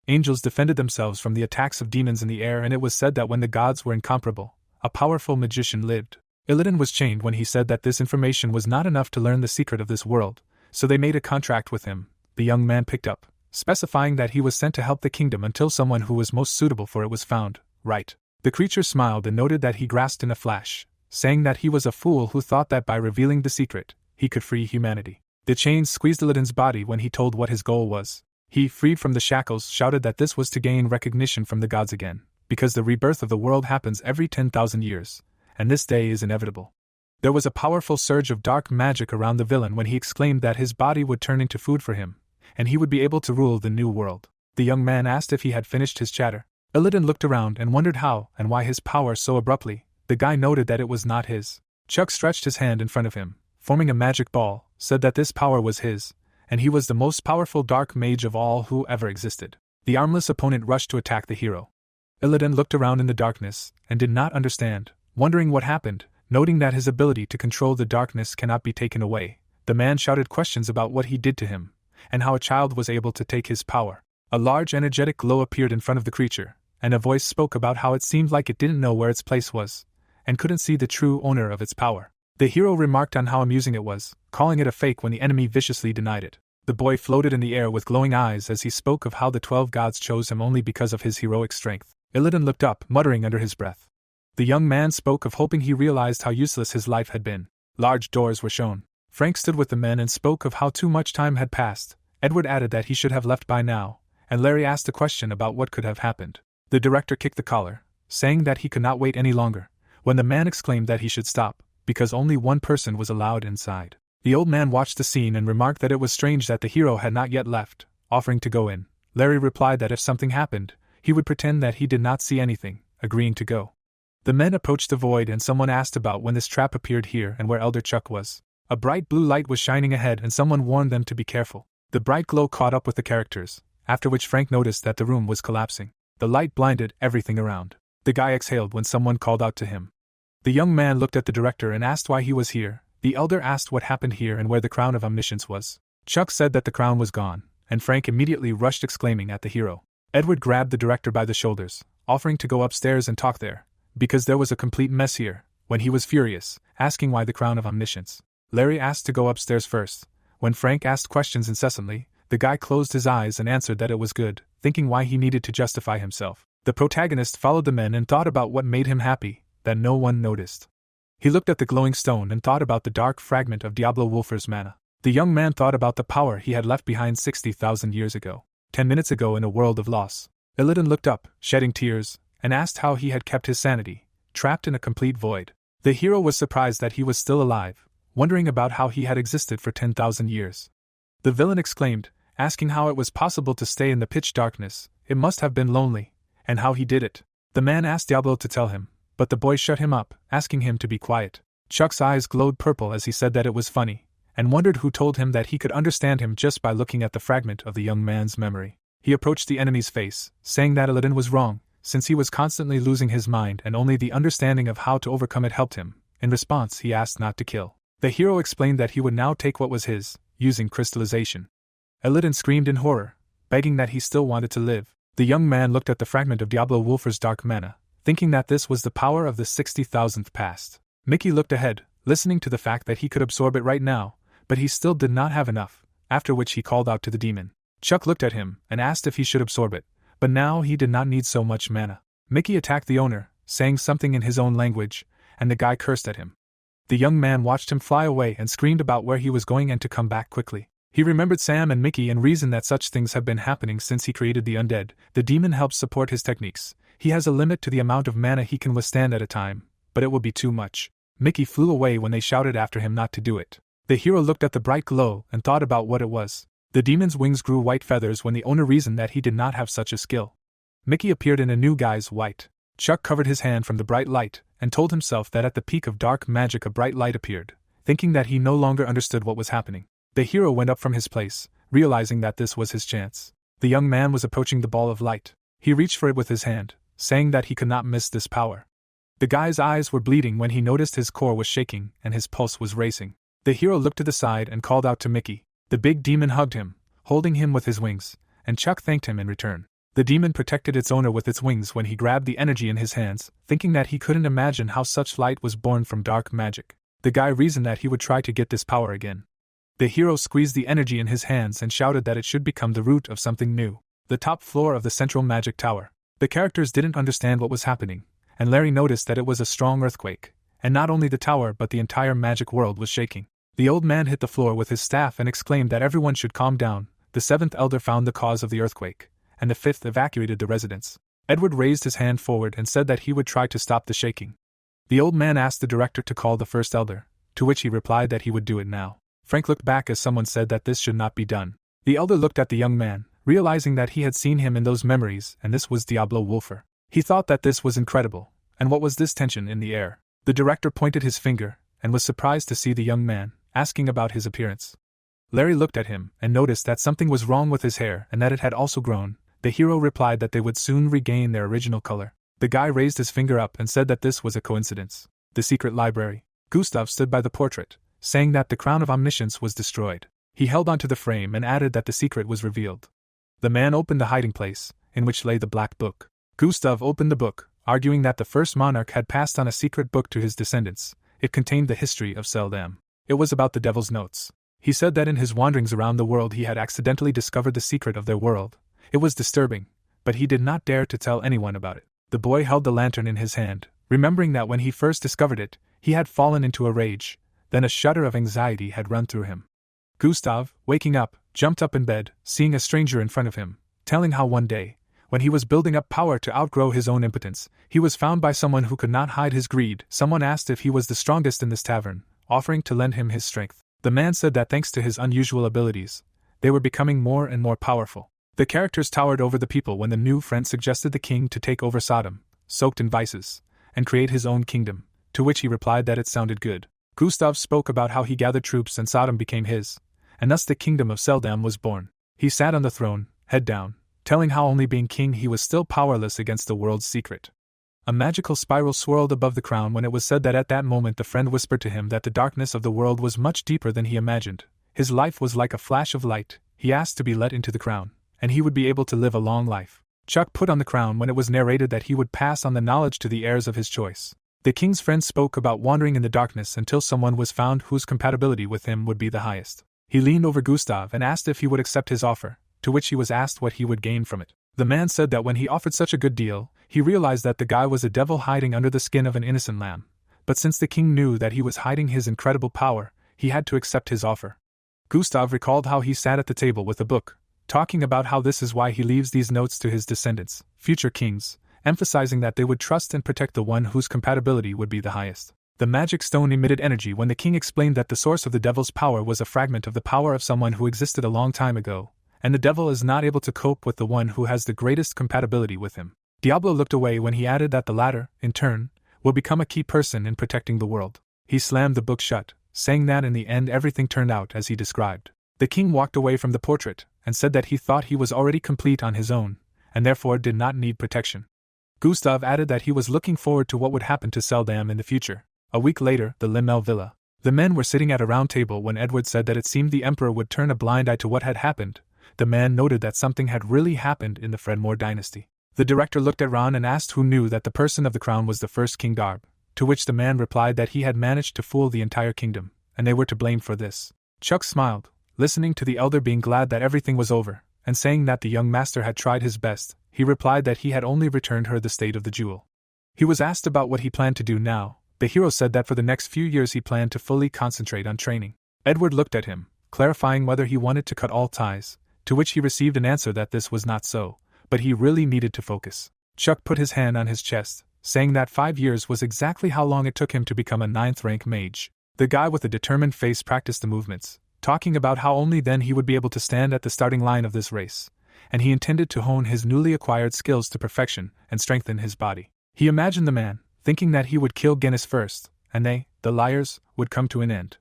Speaker 1: Angels defended themselves from the attacks of demons in the air, and it was said that when the gods were incomparable, a powerful magician lived. Illidan was chained when he said that this information was not enough to learn the secret of this world, so they made a contract with him. The young man picked up, specifying that he was sent to help the kingdom until someone who was most suitable for it was found. Right. The creature smiled and noted that he grasped in a flash, saying that he was a fool who thought that by revealing the secret, he could free humanity. The chains squeezed Illidan's body when he told what his goal was. He, freed from the shackles, shouted that this was to gain recognition from the gods again, because the rebirth of the world happens every 10,000 years, and this day is inevitable. There was a powerful surge of dark magic around the villain when he exclaimed that his body would turn into food for him, and he would be able to rule the new world. The young man asked if he had finished his chatter. Illidan looked around and wondered how and why his power so abruptly. The guy noted that it was not his. Chuck stretched his hand in front of him, forming a magic ball, said that this power was his, and he was the most powerful dark mage of all who ever existed. The armless opponent rushed to attack the hero. Illidan looked around in the darkness and did not understand, wondering what happened, noting that his ability to control the darkness cannot be taken away. The man shouted questions about what he did to him, and how a child was able to take his power. A large energetic glow appeared in front of the creature, and a voice spoke about how it seemed like it didn't know where its place was, and couldn't see the true owner of its power. The hero remarked on how amusing it was, calling it a fake when the enemy viciously denied it. The boy floated in the air with glowing eyes as he spoke of how the 12 gods chose him only because of his heroic strength. Illidan looked up, muttering under his breath. The young man spoke of hoping he realized how useless his life had been. Large doors were shown. Frank stood with the men and spoke of how too much time had passed. Edward added that he should have left by now, and Larry asked a question about what could have happened. The director kicked the collar, saying that he could not wait any longer, when the man exclaimed that he should stop, because only one person was allowed inside. The old man watched the scene and remarked that it was strange that the hero had not yet left, offering to go in. Larry replied that if something happened, he would pretend that he did not see anything, agreeing to go. The men approached the void and someone asked about when this trap appeared here and where Elder Chuck was. A bright blue light was shining ahead and someone warned them to be careful. The bright glow caught up with the characters, after which Frank noticed that the room was collapsing. The light blinded everything around. The guy exhaled when someone called out to him. The young man looked at the director and asked why he was here. The elder asked what happened here and where the crown of omniscience was. Chuck said that the crown was gone, and Frank immediately rushed exclaiming at the hero. Edward grabbed the director by the shoulders, offering to go upstairs and talk there, because there was a complete mess here, when he was furious, asking why the crown of omniscience. Larry asked to go upstairs first. When Frank asked questions incessantly, the guy closed his eyes and answered that it was good, thinking why he needed to justify himself. The protagonist followed the men and thought about what made him happy, that no one noticed. He looked at the glowing stone and thought about the dark fragment of Diablo Wolfer's mana. The young man thought about the power he had left behind 60,000 years ago. 10 minutes ago in a world of loss. Illidan looked up, shedding tears, and asked how he had kept his sanity, trapped in a complete void. The hero was surprised that he was still alive, wondering about how he had existed for 10,000 years. The villain exclaimed, asking how it was possible to stay in the pitch darkness. It must have been lonely, and how he did it. The man asked Diablo to tell him, but the boy shut him up, asking him to be quiet. Chuck's eyes glowed purple as he said that it was funny, and wondered who told him that he could understand him just by looking at the fragment of the young man's memory. He approached the enemy's face, saying that Aladdin was wrong, since he was constantly losing his mind and only the understanding of how to overcome it helped him. In response, he asked not to kill. The hero explained that he would now take what was his, using crystallization. Aladdin screamed in horror, begging that he still wanted to live. The young man looked at the fragment of Diablo Wolfer's dark mana, thinking that this was the power of the 60,000th past. Mickey looked ahead, listening to the fact that he could absorb it right now, but he still did not have enough, after which he called out to the demon. Chuck looked at him and asked if he should absorb it, but now he did not need so much mana. Mickey attacked the owner, saying something in his own language, and the guy cursed at him. The young man watched him fly away and screamed about where he was going and to come back quickly. He remembered Sam and Mickey and reasoned that such things have been happening since he created the undead. The demon helps support his techniques. He has a limit to the amount of mana he can withstand at a time, but it will be too much. Mickey flew away when they shouted after him not to do it. The hero looked at the bright glow and thought about what it was. The demon's wings grew white feathers when the owner reasoned that he did not have such a skill. Mickey appeared in a new guise, white. Chuck covered his hand from the bright light and told himself that at the peak of dark magic a bright light appeared, thinking that he no longer understood what was happening. The hero went up from his place, realizing that this was his chance. The young man was approaching the ball of light. He reached for it with his hand, saying that he could not miss this power. The guy's eyes were bleeding when he noticed his core was shaking and his pulse was racing. The hero looked to the side and called out to Mickey. The big demon hugged him, holding him with his wings, and Chuck thanked him in return. The demon protected its owner with its wings when he grabbed the energy in his hands, thinking that he couldn't imagine how such light was born from dark magic. The guy reasoned that he would try to get this power again. The hero squeezed the energy in his hands and shouted that it should become the root of something new. The top floor of the central magic tower. The characters didn't understand what was happening, and Larry noticed that it was a strong earthquake, and not only the tower but the entire magic world was shaking. The old man hit the floor with his staff and exclaimed that everyone should calm down. The seventh elder found the cause of the earthquake, and the fifth evacuated the residents. Edward raised his hand forward and said that he would try to stop the shaking. The old man asked the director to call the first elder, to which he replied that he would do it now. Frank looked back as someone said that this should not be done. The elder looked at the young man, realizing that he had seen him in those memories and this was Diablo Wolfer. He thought that this was incredible, and what was this tension in the air? The director pointed his finger, and was surprised to see the young man, asking about his appearance. Larry looked at him and noticed that something was wrong with his hair and that it had also grown. The hero replied that they would soon regain their original color. The guy raised his finger up and said that this was a coincidence. The secret library. Gustav stood by the portrait, saying that the crown of omniscience was destroyed. He held onto the frame and added that the secret was revealed. The man opened the hiding place, in which lay the black book. Gustav opened the book, arguing that the first monarch had passed on a secret book to his descendants. It contained the history of Seldam. It was about the devil's notes. He said that in his wanderings around the world he had accidentally discovered the secret of their world. It was disturbing, but he did not dare to tell anyone about it. The boy held the lantern in his hand, remembering that when he first discovered it, he had fallen into a rage. Then a shudder of anxiety had run through him. Gustav, waking up, jumped up in bed, seeing a stranger in front of him, telling how one day, when he was building up power to outgrow his own impotence, he was found by someone who could not hide his greed. Someone asked if he was the strongest in this tavern, offering to lend him his strength. The man said that thanks to his unusual abilities, they were becoming more and more powerful. The characters towered over the people when the new friend suggested the king to take over Sodom, soaked in vices, and create his own kingdom, to which he replied that it sounded good. Gustav spoke about how he gathered troops and Sodom became his, and thus the kingdom of Seldam was born. He sat on the throne, head down, telling how only being king he was still powerless against the world's secret. A magical spiral swirled above the crown when it was said that at that moment the friend whispered to him that the darkness of the world was much deeper than he imagined. His life was like a flash of light. He asked to be let into the crown, and he would be able to live a long life. Chuck put on the crown when it was narrated that he would pass on the knowledge to the heirs of his choice. The king's friend spoke about wandering in the darkness until someone was found whose compatibility with him would be the highest. He leaned over Gustav and asked if he would accept his offer, to which he was asked what he would gain from it. The man said that when he offered such a good deal, he realized that the guy was a devil hiding under the skin of an innocent lamb. But since the king knew that he was hiding his incredible power, he had to accept his offer. Gustav recalled how he sat at the table with a book, talking about how this is why he leaves these notes to his descendants, future kings, emphasizing that they would trust and protect the one whose compatibility would be the highest. The magic stone emitted energy when the king explained that the source of the devil's power was a fragment of the power of someone who existed a long time ago, and the devil is not able to cope with the one who has the greatest compatibility with him. Diablo looked away when he added that the latter, in turn, will become a key person in protecting the world. He slammed the book shut, saying that in the end everything turned out as he described. The king walked away from the portrait and said that he thought he was already complete on his own, and therefore did not need protection. Gustav added that he was looking forward to what would happen to Seldam in the future. A week later, the Limel villa. The men were sitting at a round table when Edward said that it seemed the emperor would turn a blind eye to what had happened. The man noted that something had really happened in the Fredmore dynasty. The director looked at Ron and asked who knew that the person of the crown was the first King Darb, to which the man replied that he had managed to fool the entire kingdom, and they were to blame for this. Chuck smiled, listening to the elder being glad that everything was over, and saying that the young master had tried his best. He replied that he had only returned her the state of the jewel. He was asked about what he planned to do now. The hero said that for the next few years he planned to fully concentrate on training. Edward looked at him, clarifying whether he wanted to cut all ties, to which he received an answer that this was not so, but he really needed to focus. Chuck put his hand on his chest, saying that 5 years was exactly how long it took him to become a 9th-rank mage. The guy with the determined face practiced the movements, talking about how only then he would be able to stand at the starting line of this race, and he intended to hone his newly acquired skills to perfection and strengthen his body. He imagined the man, thinking that he would kill Guinness first, and they, the liars, would come to an end.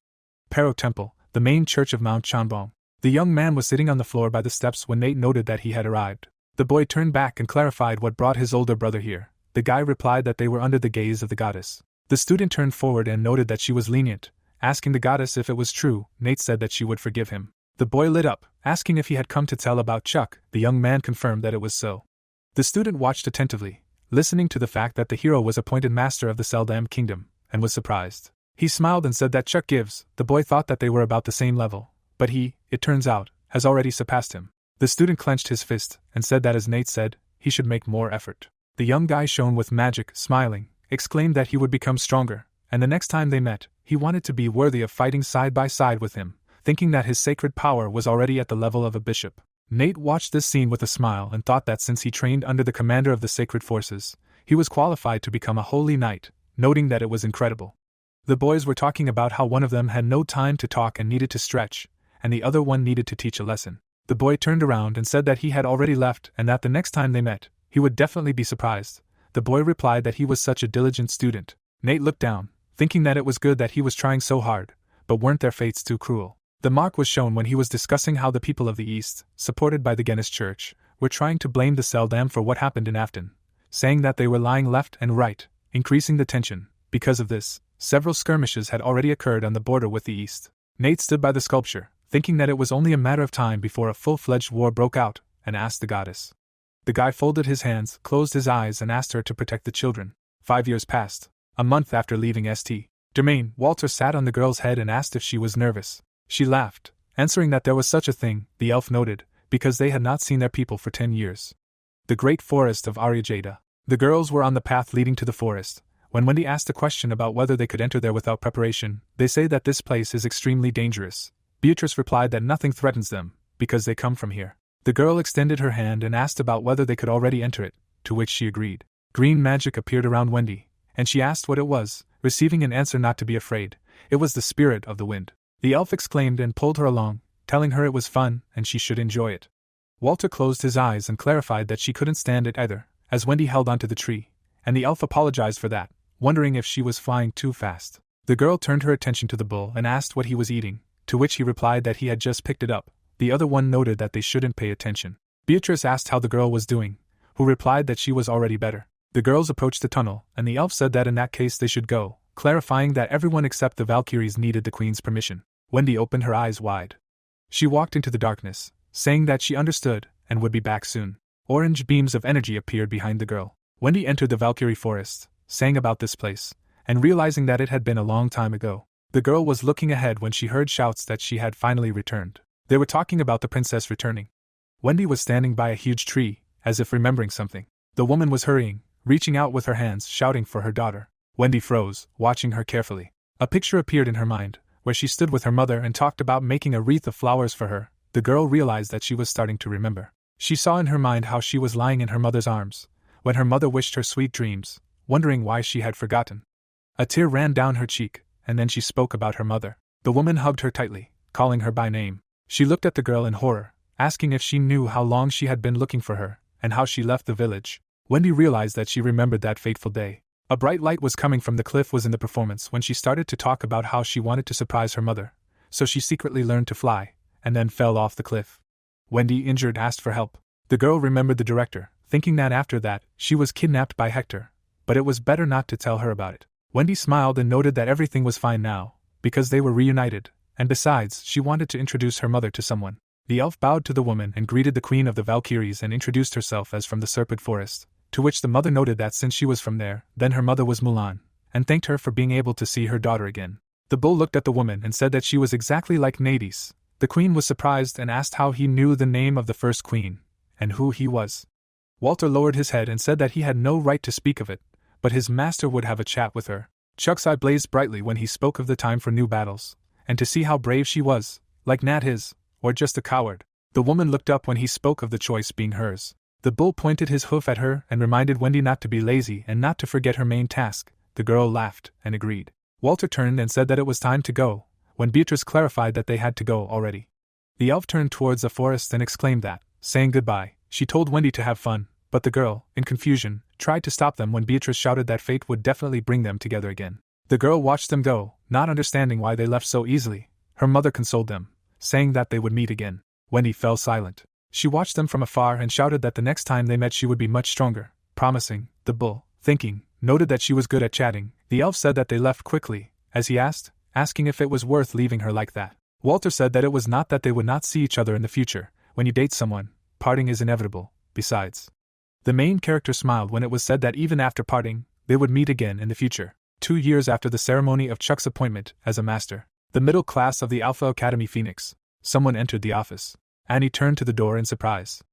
Speaker 1: Pero Temple, the main church of Mount Chanbong. The young man was sitting on the floor by the steps when Nate noted that he had arrived. The boy turned back and clarified what brought his older brother here. The guy replied that they were under the gaze of the goddess. The student turned forward and noted that she was lenient, asking the goddess if it was true. Nate said that she would forgive him. The boy lit up, asking if he had come to tell about Chuck. The young man confirmed that it was so. The student watched attentively, listening to the fact that the hero was appointed master of the Seldam kingdom, and was surprised. He smiled and said that Chuck gives. The boy thought that they were about the same level, but he, it turns out, has already surpassed him. The student clenched his fist and said that as Nate said, he should make more effort. The young guy shone with magic, smiling, exclaimed that he would become stronger, and the next time they met, he wanted to be worthy of fighting side by side with him, thinking that his sacred power was already at the level of a bishop. Nate watched this scene with a smile and thought that since he trained under the commander of the sacred forces, he was qualified to become a holy knight, noting that it was incredible. The boys were talking about how one of them had no time to talk and needed to stretch, and the other one needed to teach a lesson. The boy turned around and said that he had already left and that the next time they met, he would definitely be surprised. The boy replied that he was such a diligent student. Nate looked down, thinking that it was good that he was trying so hard, but weren't their fates too cruel? The mark was shown when he was discussing how the people of the East, supported by the Guinness Church, were trying to blame the Seldam for what happened in Afton, saying that they were lying left and right, increasing the tension. Because of this, several skirmishes had already occurred on the border with the East. Nate stood by the sculpture, thinking that it was only a matter of time before a full-fledged war broke out, and asked the goddess. The guy folded his hands, closed his eyes and asked her to protect the children. 5 years passed. A month after leaving St. Domain, Walter sat on the girl's head and asked if she was nervous. She laughed, answering that there was such a thing, the elf noted, because they had not seen their people for 10 years. The great forest of Ariajada. The girls were on the path leading to the forest. When Wendy asked a question about whether they could enter there without preparation, they say that this place is extremely dangerous. Beatrice replied that nothing threatens them, because they come from here. The girl extended her hand and asked about whether they could already enter it, to which she agreed. Green magic appeared around Wendy, and she asked what it was, receiving an answer not to be afraid. It was the spirit of the wind. The elf exclaimed and pulled her along, telling her it was fun and she should enjoy it. Walter closed his eyes and clarified that she couldn't stand it either, as Wendy held onto the tree, and the elf apologized for that, wondering if she was flying too fast. The girl turned her attention to the bull and asked what he was eating, to which he replied that he had just picked it up. The other one noted that they shouldn't pay attention. Beatrice asked how the girl was doing, who replied that she was already better. The girls approached the tunnel, and the elf said that in that case they should go, clarifying that everyone except the Valkyries needed the queen's permission. Wendy opened her eyes wide. She walked into the darkness, saying that she understood, and would be back soon. Orange beams of energy appeared behind the girl. Wendy entered the Valkyrie forest, saying about this place, and realizing that it had been a long time ago. The girl was looking ahead when she heard shouts that she had finally returned. They were talking about the princess returning. Wendy was standing by a huge tree, as if remembering something. The woman was hurrying, reaching out with her hands, shouting for her daughter. Wendy froze, watching her carefully. A picture appeared in her mind, where she stood with her mother and talked about making a wreath of flowers for her. The girl realized that she was starting to remember. She saw in her mind how she was lying in her mother's arms, when her mother wished her sweet dreams, wondering why she had forgotten. A tear ran down her cheek, and then she spoke about her mother. The woman hugged her tightly, calling her by name. She looked at the girl in horror, asking if she knew how long she had been looking for her, and how she left the village. Wendy realized that she remembered that fateful day. A bright light was coming from the cliff was in the performance when she started to talk about how she wanted to surprise her mother, so she secretly learned to fly, and then fell off the cliff. Wendy, injured, asked for help. The girl remembered the director, thinking that after that, she was kidnapped by Hector, but it was better not to tell her about it. Wendy smiled and noted that everything was fine now, because they were reunited, and besides, she wanted to introduce her mother to someone. The elf bowed to the woman and greeted the queen of the Valkyries and introduced herself as from the Serpent Forest, to which the mother noted that since she was from there, then her mother was Mulan, and thanked her for being able to see her daughter again. The bull looked at the woman and said that she was exactly like Nades. The queen was surprised and asked how he knew the name of the first queen, and who he was. Walter lowered his head and said that he had no right to speak of it, but his master would have a chat with her. Chuck's eye blazed brightly when he spoke of the time for new battles, and to see how brave she was, like Nat his, or just a coward. The woman looked up when he spoke of the choice being hers. The bull pointed his hoof at her and reminded Wendy not to be lazy and not to forget her main task. The girl laughed and agreed. Walter turned and said that it was time to go, when Beatrice clarified that they had to go already. The elf turned towards the forest and exclaimed that, saying goodbye, she told Wendy to have fun, but the girl, in confusion, tried to stop them when Beatrice shouted that fate would definitely bring them together again. The girl watched them go, not understanding why they left so easily. Her mother consoled them, saying that they would meet again. Wendy fell silent. She watched them from afar and shouted that the next time they met she would be much stronger, promising. The bull, thinking, noted that she was good at chatting. The elf said that they left quickly, as he asked, asking if it was worth leaving her like that. Walter said that it was not that they would not see each other in the future. When you date someone, parting is inevitable. Besides, the main character smiled when it was said that even after parting, they would meet again in the future. 2 years after the ceremony of Chuck's appointment as a master, the middle class of the Alpha Academy Phoenix, someone entered the office. Annie turned to the door in surprise.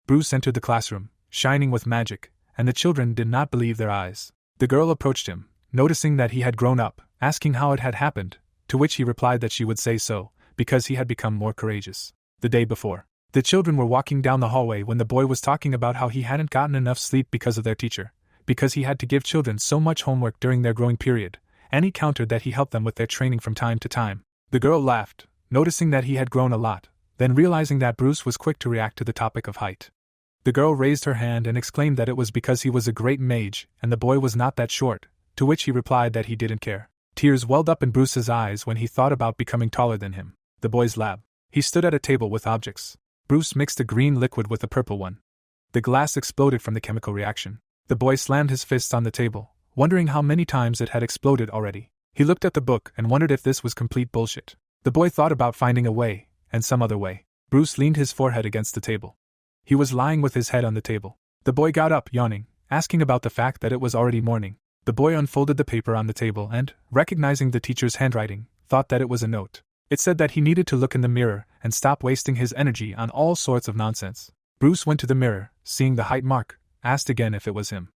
Speaker 1: Bruce entered the classroom, shining with magic, and the children did not believe their eyes. The girl approached him, noticing that he had grown up, asking how it had happened, to which he replied that she would say so, because he had become more courageous. The day before, the children were walking down the hallway when the boy was talking about how he hadn't gotten enough sleep because of their teacher, because he had to give children so much homework during their growing period. Annie countered that he helped them with their training from time to time. The girl laughed, noticing that he had grown a lot, then realizing that Bruce was quick to react to the topic of height. The girl raised her hand and exclaimed that it was because he was a great mage and the boy was not that short, to which he replied that he didn't care. Tears welled up in Bruce's eyes when he thought about becoming taller than him. The boy's lab. He stood at a table with objects. Bruce mixed a green liquid with a purple one. The glass exploded from the chemical reaction. The boy slammed his fists on the table, wondering how many times it had exploded already. He looked at the book and wondered if this was complete bullshit. The boy thought about finding a way, and some other way. Bruce leaned his forehead against the table. He was lying with his head on the table. The boy got up, yawning, asking about the fact that it was already morning. The boy unfolded the paper on the table and, recognizing the teacher's handwriting, thought that it was a note. It said that he needed to look in the mirror and stop wasting his energy on all sorts of nonsense. Bruce went to the mirror, seeing the height mark, asked again if it was him.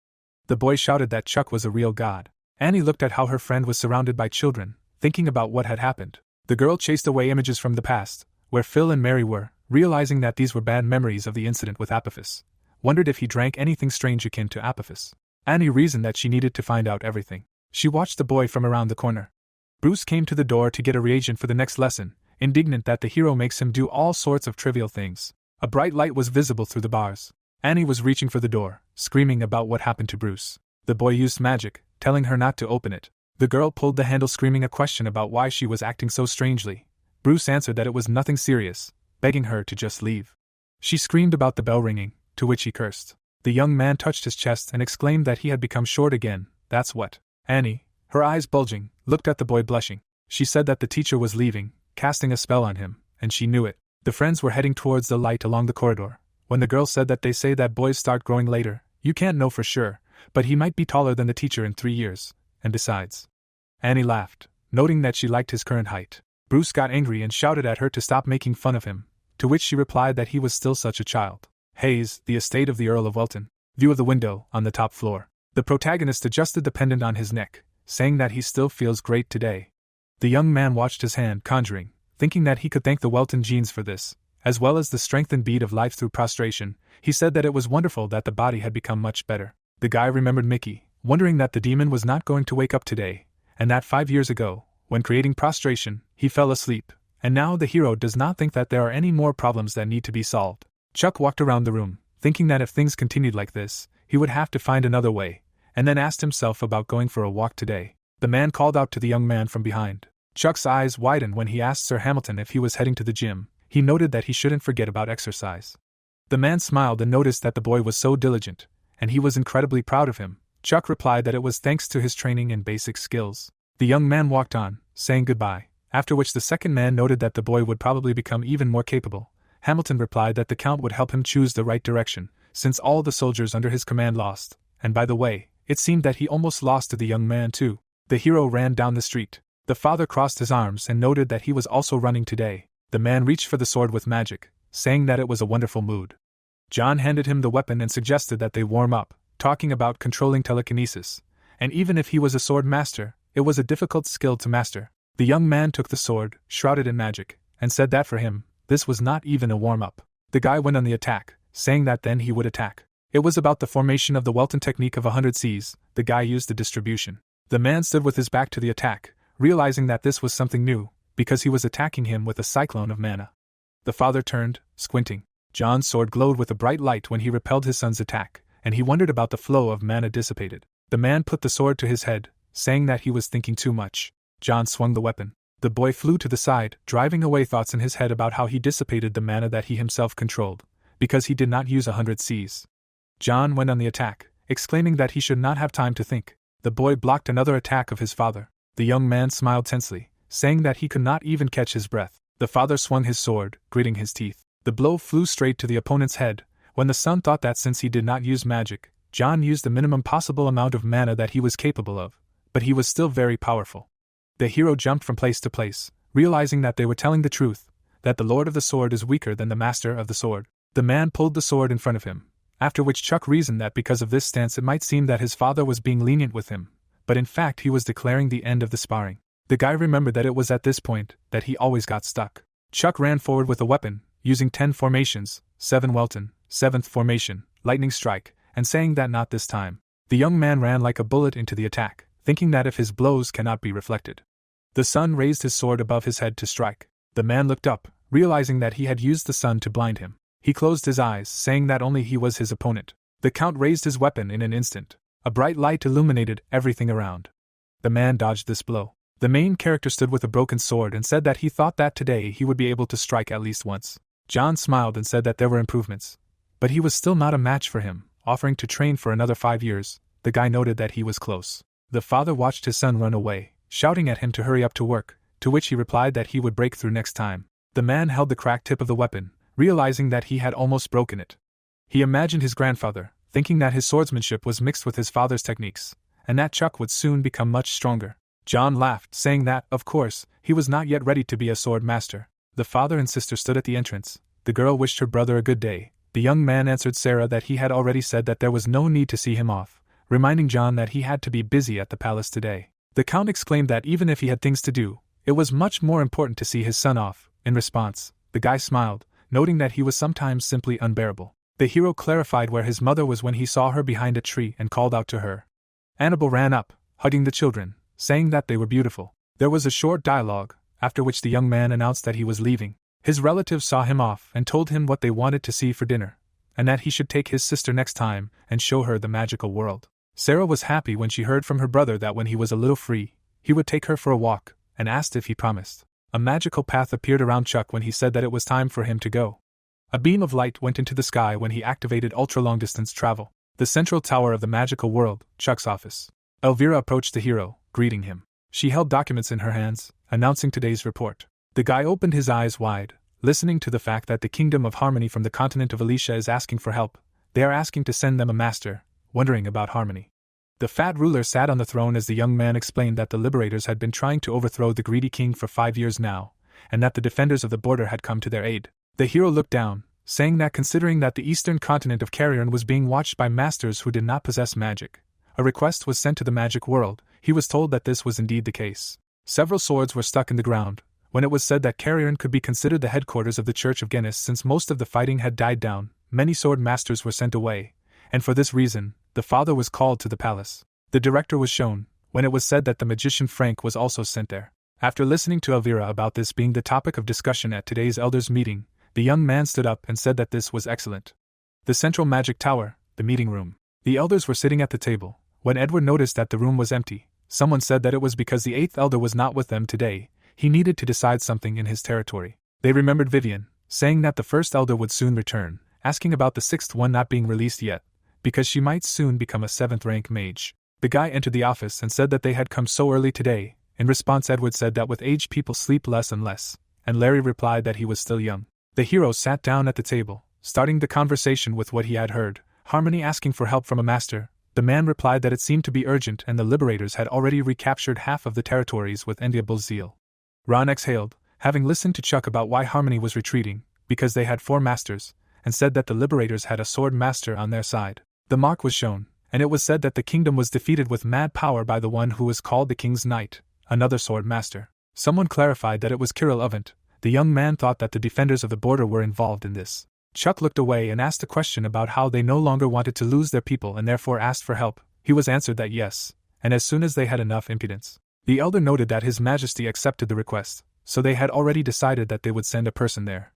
Speaker 1: The boy shouted that Chuck was a real god. Annie looked at how her friend was surrounded by children, thinking about what had happened. The girl chased away images from the past, where Phil and Mary were, realizing that these were bad memories of the incident with Apophis. Wondered if he drank anything strange akin to Apophis. Annie reasoned that she needed to find out everything. She watched the boy from around the corner. Bruce came to the door to get a reagent for the next lesson, indignant that the hero makes him do all sorts of trivial things. A bright light was visible through the bars. Annie was reaching for the door, screaming about what happened to Bruce. The boy used magic, telling her not to open it. The girl pulled the handle, screaming a question about why she was acting so strangely. Bruce answered that it was nothing serious, begging her to just leave. She screamed about the bell ringing, to which he cursed. The young man touched his chest and exclaimed that he had become short again. That's what. Annie, her eyes bulging, looked at the boy, blushing. She said that the teacher was leaving, casting a spell on him, and she knew it. The friends were heading towards the light along the corridor, when the girl said that they say that boys start growing later. You can't know for sure, but he might be taller than the teacher in 3 years, and besides. Annie laughed, noting that she liked his current height. Bruce got angry and shouted at her to stop making fun of him, to which she replied that he was still such a child. Hayes, the estate of the Earl of Welton. View of the window, on the top floor. The protagonist adjusted the pendant on his neck, saying that he still feels great today. The young man watched his hand conjuring, thinking that he could thank the Welton genes for this, as well as the strength and beat of life through prostration. He said that it was wonderful that the body had become much better. The guy remembered Mickey, wondering that the demon was not going to wake up today, and that 5 years ago, when creating prostration, he fell asleep, and now the hero does not think that there are any more problems that need to be solved. Chuck walked around the room, thinking that if things continued like this, he would have to find another way, and then asked himself about going for a walk today. The man called out to the young man from behind. Chuck's eyes widened when he asked Sir Hamilton if he was heading to the gym. He noted that he shouldn't forget about exercise. The man smiled and noticed that the boy was so diligent, and he was incredibly proud of him. Chuck replied that it was thanks to his training and basic skills. The young man walked on, saying goodbye, after which the second man noted that the boy would probably become even more capable. Hamilton replied that the Count would help him choose the right direction, since all the soldiers under his command lost, and by the way, it seemed that he almost lost to the young man too. The hero ran down the street. The father crossed his arms and noted that he was also running today. The man reached for the sword with magic, saying that it was a wonderful mood. John handed him the weapon and suggested that they warm up, talking about controlling telekinesis, and even if he was a sword master, it was a difficult skill to master. The young man took the sword, shrouded in magic, and said that for him, this was not even a warm-up. The guy went on the attack, saying that then he would attack. It was about the formation of the Welton technique of 100 Cs. The guy used the distribution. The man stood with his back to the attack, realizing that this was something new, because he was attacking him with a cyclone of mana. The father turned, squinting. John's sword glowed with a bright light when he repelled his son's attack, and he wondered about the flow of mana dissipated. The man put the sword to his head, saying that he was thinking too much. John swung the weapon. The boy flew to the side, driving away thoughts in his head about how he dissipated the mana that he himself controlled, because he did not use 100 Cs. John went on the attack, exclaiming that he should not have time to think. The boy blocked another attack of his father. The young man smiled tensely, saying that he could not even catch his breath. The father swung his sword, gritting his teeth. The blow flew straight to the opponent's head, when the son thought that since he did not use magic, John used the minimum possible amount of mana that he was capable of, but he was still very powerful. The hero jumped from place to place, realizing that they were telling the truth, that the Lord of the Sword is weaker than the Master of the Sword. The man pulled the sword in front of him, after which Chuck reasoned that because of this stance it might seem that his father was being lenient with him, but in fact he was declaring the end of the sparring. The guy remembered that it was at this point that he always got stuck. Chuck ran forward with a weapon, using 10 formations, 7 Welton, 7th formation, lightning strike, and saying that not this time. The young man ran like a bullet into the attack, thinking that if his blows cannot be reflected. The son raised his sword above his head to strike. The man looked up, realizing that he had used the sun to blind him. He closed his eyes, saying that only he was his opponent. The Count raised his weapon in an instant. A bright light illuminated everything around. The man dodged this blow. The main character stood with a broken sword and said that he thought that today he would be able to strike at least once. John smiled and said that there were improvements, but he was still not a match for him, offering to train for another 5 years. The guy noted that he was close. The father watched his son run away, shouting at him to hurry up to work, to which he replied that he would break through next time. The man held the cracked tip of the weapon, realizing that he had almost broken it. He imagined his grandfather, thinking that his swordsmanship was mixed with his father's techniques, and that Chuck would soon become much stronger. John laughed, saying that, of course, he was not yet ready to be a sword master. The father and sister stood at the entrance. The girl wished her brother a good day. The young man answered Sarah that he had already said that there was no need to see him off, reminding John that he had to be busy at the palace today. The Count exclaimed that even if he had things to do, it was much more important to see his son off. In response, the guy smiled, noting that he was sometimes simply unbearable. The hero clarified where his mother was when he saw her behind a tree and called out to her. Annabelle ran up, hugging the children, saying that they were beautiful. There was a short dialogue, after which the young man announced that he was leaving. His relatives saw him off and told him what they wanted to see for dinner, and that he should take his sister next time and show her the magical world. Sarah was happy when she heard from her brother that when he was a little free, he would take her for a walk, and asked if he promised. A magical path appeared around Chuck when he said that it was time for him to go. A beam of light went into the sky when he activated ultra-long-distance travel. The central tower of the magical world, Chuck's office. Elvira approached the hero, greeting him. She held documents in her hands, announcing today's report. The guy opened his eyes wide, listening to the fact that the Kingdom of Harmony from the continent of Alicia is asking for help. They are asking to send them a master, wondering about Harmony. The fat ruler sat on the throne as the young man explained that the liberators had been trying to overthrow the greedy king for 5 years now, and that the defenders of the border had come to their aid. The hero looked down, saying that considering that the eastern continent of Carrion was being watched by masters who did not possess magic, a request was sent to the magic world. He was told that this was indeed the case. Several swords were stuck in the ground, when it was said that Carrion could be considered the headquarters of the Church of Genis since most of the fighting had died down. Many sword masters were sent away, and for this reason, The father was called to the palace. The director was shown, when it was said that the magician Frank was also sent there. After listening to Elvira about this being the topic of discussion at today's elders' meeting, the young man stood up and said that this was excellent. The central magic tower, the meeting room. The elders were sitting at the table. When Edward noticed that the room was empty, someone said that it was because the 8th elder was not with them today. He needed to decide something in his territory. They remembered Vivian, saying that the 1st elder would soon return, asking about the 6th one not being released yet, because she might soon become a 7th rank mage. The guy entered the office and said that they had come so early today. In response, Edward said that with age people sleep less and less, and Larry replied that he was still young. The hero sat down at the table, starting the conversation with what he had heard. Harmony asking for help from a master. The man replied that it seemed to be urgent and the liberators had already recaptured half of the territories with enviable zeal. Ron exhaled, having listened to Chuck about why Harmony was retreating, because they had 4 masters, and said that the liberators had a sword master on their side. The mark was shown, and it was said that the kingdom was defeated with mad power by the one who was called the King's Knight, another sword master. Someone clarified that it was Kirill Ovent. The young man thought that the defenders of the border were involved in this. Chuck looked away and asked a question about how they no longer wanted to lose their people and therefore asked for help. He was answered that yes, and as soon as they had enough impudence. The elder noted that His Majesty accepted the request, so they had already decided that they would send a person there.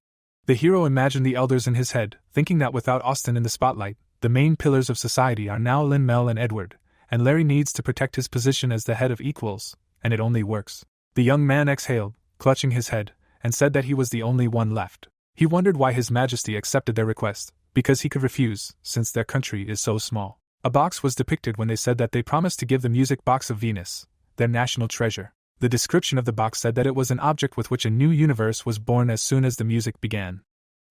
Speaker 1: The hero imagined the elders in his head, thinking that without Austin in the spotlight, the main pillars of society are now Lin Mel and Edward, and Larry needs to protect his position as the head of equals, and it only works. The young man exhaled, clutching his head, and said that he was the only one left. He wondered why His Majesty accepted their request, because he could refuse, since their country is so small. A box was depicted when they said that they promised to give the music box of Venus, their national treasure. The description of the box said that it was an object with which a new universe was born as soon as the music began.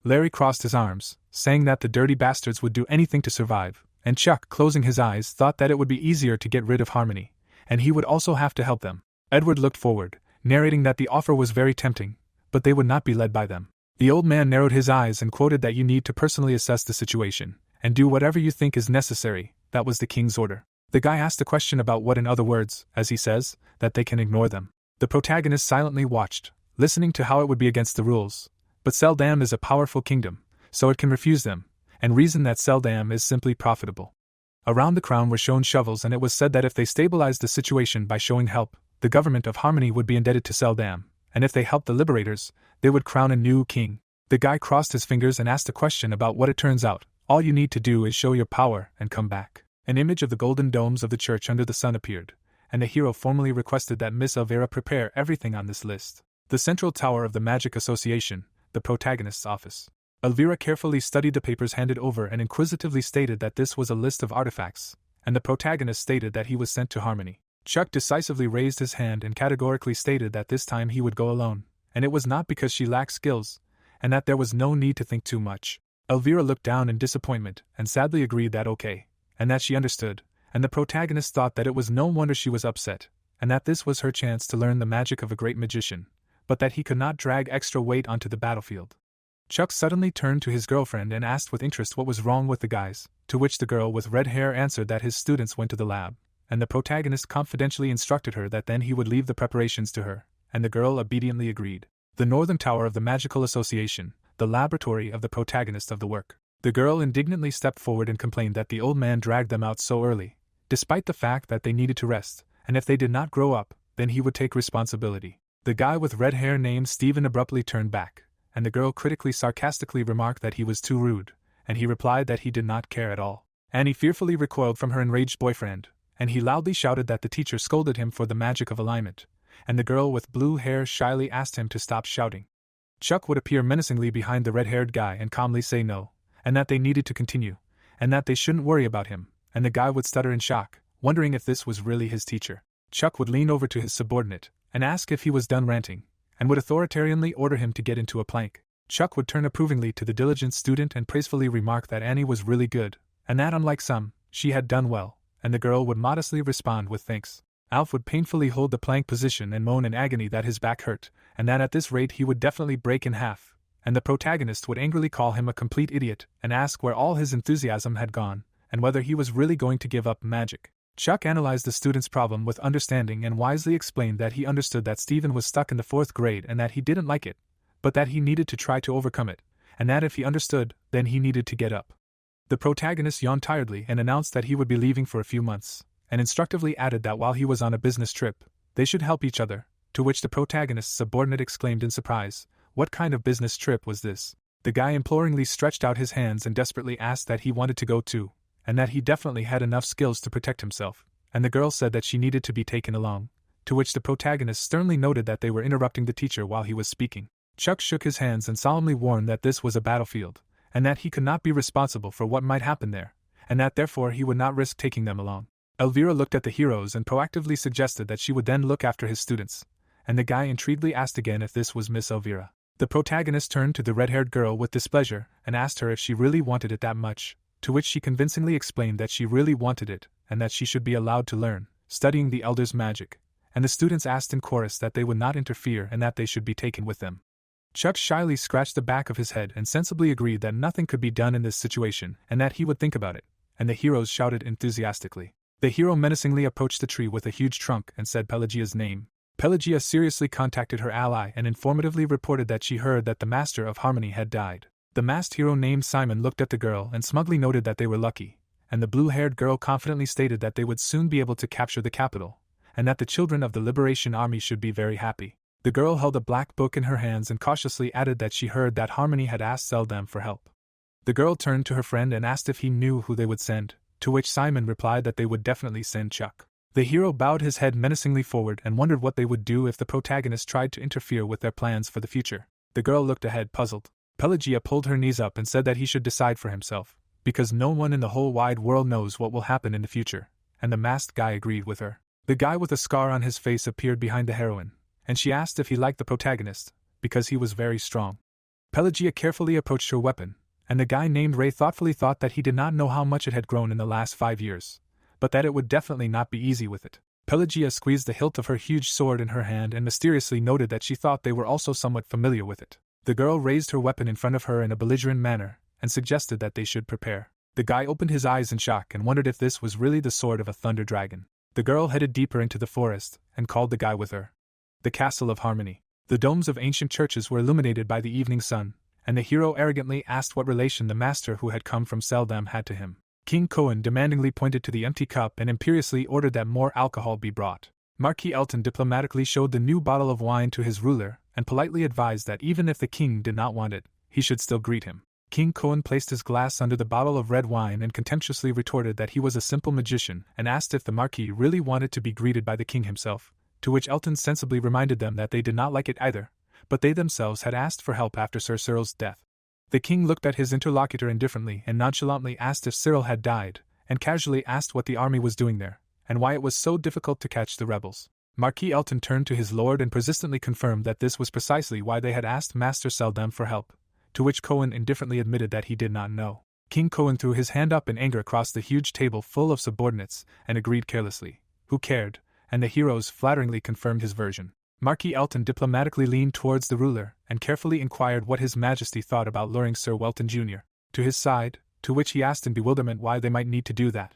Speaker 1: Larry crossed his arms, saying that the dirty bastards would do anything to survive, and Chuck, closing his eyes, thought that it would be easier to get rid of Harmony, and he would also have to help them. Edward looked forward, narrating that the offer was very tempting, but they would not be led by them. The old man narrowed his eyes and quoted that you need to personally assess the situation, and do whatever you think is necessary. That was the king's order. The guy asked a question about what, in other words, as he says, that they can ignore them. The protagonist silently watched, listening to how it would be against the rules. But Seldam is a powerful kingdom, so it can refuse them, and reason that Seldam is simply profitable. Around the crown were shown shovels, and it was said that if they stabilized the situation by showing help, the government of Harmony would be indebted to Seldam, and if they helped the liberators, they would crown a new king. The guy crossed his fingers and asked a question about what it turns out. All you need to do is show your power and come back. An image of the golden domes of the church under the sun appeared, and the hero formally requested that Miss Elvira prepare everything on this list. The central tower of the Magic Association, the protagonist's office. Elvira carefully studied the papers handed over and inquisitively stated that this was a list of artifacts, and the protagonist stated that he was sent to Harmony. Chuck decisively raised his hand and categorically stated that this time he would go alone, and it was not because she lacked skills, and that there was no need to think too much. Elvira looked down in disappointment and sadly agreed that okay, and that she understood, and the protagonist thought that it was no wonder she was upset, and that this was her chance to learn the magic of a great magician, but that he could not drag extra weight onto the battlefield. Chuck suddenly turned to his girlfriend and asked with interest what was wrong with the guys, to which the girl with red hair answered that his students went to the lab, and the protagonist confidentially instructed her that then he would leave the preparations to her, and the girl obediently agreed. The northern tower of the Magical Association, the laboratory of the protagonist of the work. The girl indignantly stepped forward and complained that the old man dragged them out so early, despite the fact that they needed to rest, and if they did not grow up, then he would take responsibility. The guy with red hair named Steven abruptly turned back, and the girl critically sarcastically remarked that he was too rude, and he replied that he did not care at all. Annie fearfully recoiled from her enraged boyfriend, and he loudly shouted that the teacher scolded him for the magic of alignment, and the girl with blue hair shyly asked him to stop shouting. Chuck would appear menacingly behind the red-haired guy and calmly say no, and that they needed to continue, and that they shouldn't worry about him, and the guy would stutter in shock, wondering if this was really his teacher. Chuck would lean over to his subordinate and ask if he was done ranting, and would authoritarianly order him to get into a plank. Chuck would turn approvingly to the diligent student and praisefully remark that Annie was really good, and that unlike some, she had done well, and the girl would modestly respond with thanks. Alf would painfully hold the plank position and moan in agony that his back hurt, and that at this rate he would definitely break in half, and the protagonist would angrily call him a complete idiot and ask where all his enthusiasm had gone, and whether he was really going to give up magic. Chuck analyzed the student's problem with understanding and wisely explained that he understood that Stephen was stuck in the 4th grade and that he didn't like it, but that he needed to try to overcome it, and that if he understood, then he needed to get up. The protagonist yawned tiredly and announced that he would be leaving for a few months, and instructively added that while he was on a business trip, they should help each other, to which the protagonist's subordinate exclaimed in surprise, "What kind of business trip was this?" The guy imploringly stretched out his hands and desperately asked that he wanted to go too, and that he definitely had enough skills to protect himself, and the girl said that she needed to be taken along, to which the protagonist sternly noted that they were interrupting the teacher while he was speaking. Chuck shook his hands and solemnly warned that this was a battlefield, and that he could not be responsible for what might happen there, and that therefore he would not risk taking them along. Elvira looked at the heroes and proactively suggested that she would then look after his students, and the guy intriguedly asked again if this was Miss Elvira. The protagonist turned to the red-haired girl with displeasure and asked her if she really wanted it that much, to which she convincingly explained that she really wanted it, and that she should be allowed to learn, studying the elder's magic, and the students asked in chorus that they would not interfere and that they should be taken with them. Chuck shyly scratched the back of his head and sensibly agreed that nothing could be done in this situation and that he would think about it, and the heroes shouted enthusiastically. The hero menacingly approached the tree with a huge trunk and said Pelagia's name. Pelagia seriously contacted her ally and informatively reported that she heard that the Master of Harmony had died. The masked hero named Simon looked at the girl and smugly noted that they were lucky, and the blue-haired girl confidently stated that they would soon be able to capture the capital, and that the children of the Liberation Army should be very happy. The girl held a black book in her hands and cautiously added that she heard that Harmony had asked Seldam for help. The girl turned to her friend and asked if he knew who they would send, to which Simon replied that they would definitely send Chuck. The hero bowed his head menacingly forward and wondered what they would do if the protagonist tried to interfere with their plans for the future. The girl looked ahead puzzled. Pelagia pulled her knees up and said that he should decide for himself, because no one in the whole wide world knows what will happen in the future, and the masked guy agreed with her. The guy with a scar on his face appeared behind the heroine, and she asked if he liked the protagonist, because he was very strong. Pelagia carefully approached her weapon, and the guy named Ray thoughtfully thought that he did not know how much it had grown in the last 5 years, but that it would definitely not be easy with it. Pelagia squeezed the hilt of her huge sword in her hand and mysteriously noted that she thought they were also somewhat familiar with it. The girl raised her weapon in front of her in a belligerent manner, and suggested that they should prepare. The guy opened his eyes in shock and wondered if this was really the sword of a thunder dragon. The girl headed deeper into the forest, and called the guy with her. The Castle of Harmony. The domes of ancient churches were illuminated by the evening sun, and the hero arrogantly asked what relation the master who had come from Seldam had to him. King Cohen demandingly pointed to the empty cup and imperiously ordered that more alcohol be brought. Marquis Elton diplomatically showed the new bottle of wine to his ruler, and politely advised that even if the king did not want it, he should still greet him. King Cohen placed his glass under the bottle of red wine and contemptuously retorted that he was a simple magician and asked if the Marquis really wanted to be greeted by the king himself, to which Elton sensibly reminded them that they did not like it either, but they themselves had asked for help after Sir Cyril's death. The king looked at his interlocutor indifferently and nonchalantly asked if Cyril had died, and casually asked what the army was doing there, and why it was so difficult to catch the rebels. Marquis Elton turned to his lord and persistently confirmed that this was precisely why they had asked Master Seldam for help, to which Cohen indifferently admitted that he did not know. King Cohen threw his hand up in anger across the huge table full of subordinates, and agreed carelessly, "Who cared?" and the heroes flatteringly confirmed his version. Marquis Elton diplomatically leaned towards the ruler, and carefully inquired what His Majesty thought about luring Sir Welton Jr. to his side, to which he asked in bewilderment why they might need to do that.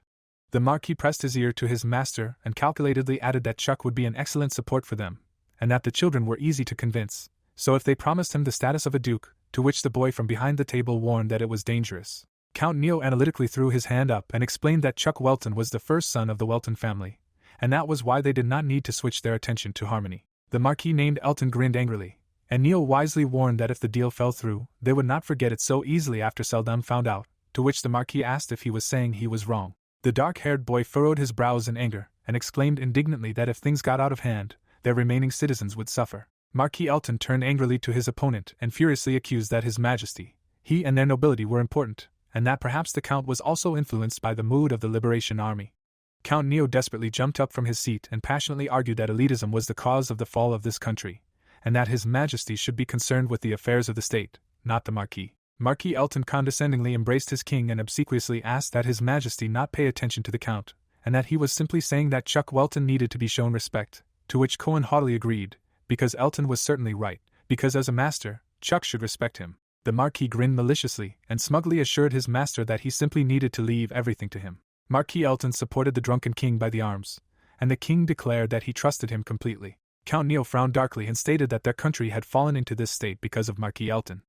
Speaker 1: The Marquis pressed his ear to his master and calculatedly added that Chuck would be an excellent support for them, and that the children were easy to convince, so if they promised him the status of a duke, to which the boy from behind the table warned that it was dangerous. Count Neo analytically threw his hand up and explained that Chuck Welton was the first son of the Welton family, and that was why they did not need to switch their attention to Harmony. The Marquis named Elton grinned angrily, and Neo wisely warned that if the deal fell through, they would not forget it so easily after Seldam found out, to which the Marquis asked if he was saying he was wrong. The dark-haired boy furrowed his brows in anger, and exclaimed indignantly that if things got out of hand, their remaining citizens would suffer. Marquis Elton turned angrily to his opponent and furiously accused that His Majesty, he and their nobility were important, and that perhaps the Count was also influenced by the mood of the Liberation Army. Count Neo desperately jumped up from his seat and passionately argued that elitism was the cause of the fall of this country, and that His Majesty should be concerned with the affairs of the state, not the Marquis. Marquis Elton condescendingly embraced his king and obsequiously asked that His Majesty not pay attention to the Count, and that he was simply saying that Chuck Welton needed to be shown respect, to which Cohen haughtily agreed, because Elton was certainly right, because as a master, Chuck should respect him. The Marquis grinned maliciously and smugly assured his master that he simply needed to leave everything to him. Marquis Elton supported the drunken king by the arms, and the king declared that he trusted him completely. Count Neo frowned darkly and stated that their country had fallen into this state because of Marquis Elton.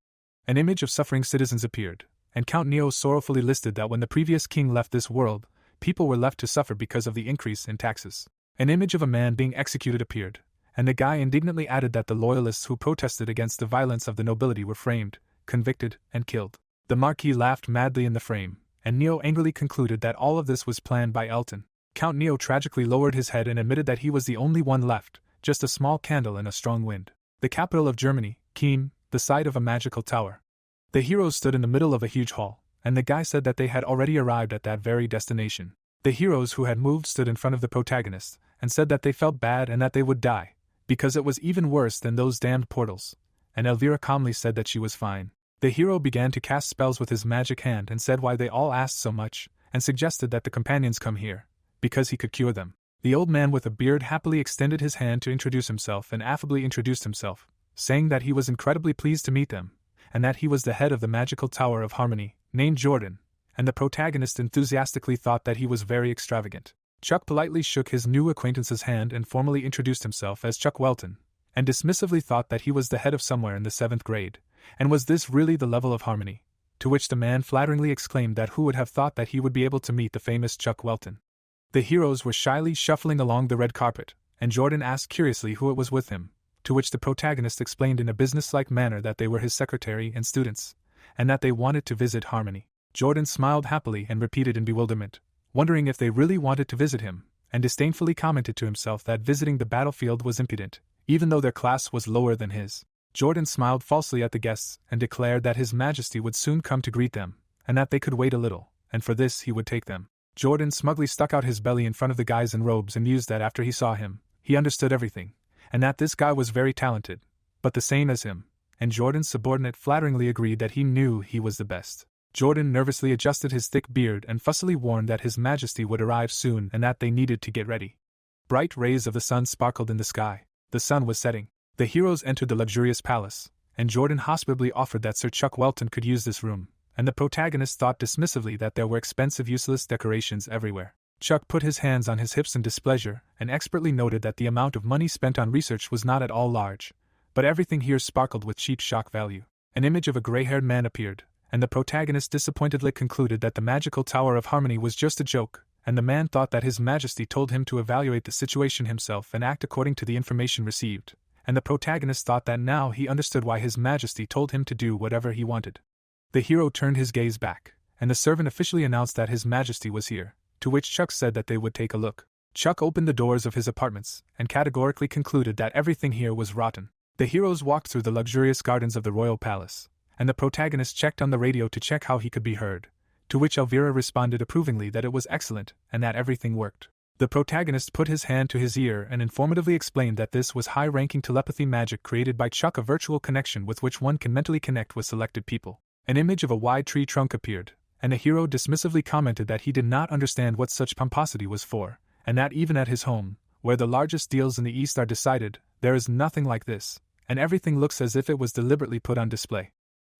Speaker 1: An image of suffering citizens appeared, and Count Neo sorrowfully listed that when the previous king left this world, people were left to suffer because of the increase in taxes. An image of a man being executed appeared, and the guy indignantly added that the loyalists who protested against the violence of the nobility were framed, convicted, and killed. The Marquis laughed madly in the frame, and Neo angrily concluded that all of this was planned by Elton. Count Neo tragically lowered his head and admitted that he was the only one left, just a small candle in a strong wind. The capital of Germany, Kiel, the site of a magical tower. The heroes stood in the middle of a huge hall, and the guy said that they had already arrived at that very destination. The heroes who had moved stood in front of the protagonist, and said that they felt bad and that they would die, because it was even worse than those damned portals, and Elvira calmly said that she was fine. The hero began to cast spells with his magic hand and said why they all asked so much, and suggested that the companions come here, because he could cure them. The old man with a beard happily extended his hand to introduce himself and affably introduced himself, saying that he was incredibly pleased to meet them, and that he was the head of the magical Tower of Harmony, named Jordan, and the protagonist enthusiastically thought that he was very extravagant. Chuck politely shook his new acquaintance's hand and formally introduced himself as Chuck Welton, and dismissively thought that he was the head of somewhere in the 7th grade, and was this really the level of harmony? To which the man flatteringly exclaimed that who would have thought that he would be able to meet the famous Chuck Welton. The heroes were shyly shuffling along the red carpet, and Jordan asked curiously who it was with him, to which the protagonist explained in a businesslike manner that they were his secretary and students, and that they wanted to visit Harmony. Jordan smiled happily and repeated in bewilderment, wondering if they really wanted to visit him, and disdainfully commented to himself that visiting the battlefield was impudent, even though their class was lower than his. Jordan smiled falsely at the guests and declared that His Majesty would soon come to greet them, and that they could wait a little, and for this he would take them. Jordan smugly stuck out his belly in front of the guys in robes and mused that after he saw him, he understood everything, and that this guy was very talented, but the same as him, and Jordan's subordinate flatteringly agreed that he knew he was the best. Jordan nervously adjusted his thick beard and fussily warned that His Majesty would arrive soon and that they needed to get ready. Bright rays of the sun sparkled in the sky. The sun was setting. The heroes entered the luxurious palace, and Jordan hospitably offered that Sir Chuck Welton could use this room, and the protagonist thought dismissively that there were expensive useless decorations everywhere. Chuck put his hands on his hips in displeasure and expertly noted that the amount of money spent on research was not at all large, but everything here sparkled with cheap shock value. An image of a gray-haired man appeared, and the protagonist disappointedly concluded that the magical Tower of Harmony was just a joke, and the man thought that His Majesty told him to evaluate the situation himself and act according to the information received, and the protagonist thought that now he understood why His Majesty told him to do whatever he wanted. The hero turned his gaze back, and the servant officially announced that His Majesty was here, to which Chuck said that they would take a look. Chuck opened the doors of his apartments, and categorically concluded that everything here was rotten. The heroes walked through the luxurious gardens of the royal palace, and the protagonist checked on the radio to check how he could be heard, to which Elvira responded approvingly that it was excellent and that everything worked. The protagonist put his hand to his ear and informatively explained that this was high-ranking telepathy magic created by Chuck, a virtual connection with which one can mentally connect with selected people. An image of a wide tree trunk appeared, and the hero dismissively commented that he did not understand what such pomposity was for, and that even at his home, where the largest deals in the East are decided, there is nothing like this, and everything looks as if it was deliberately put on display.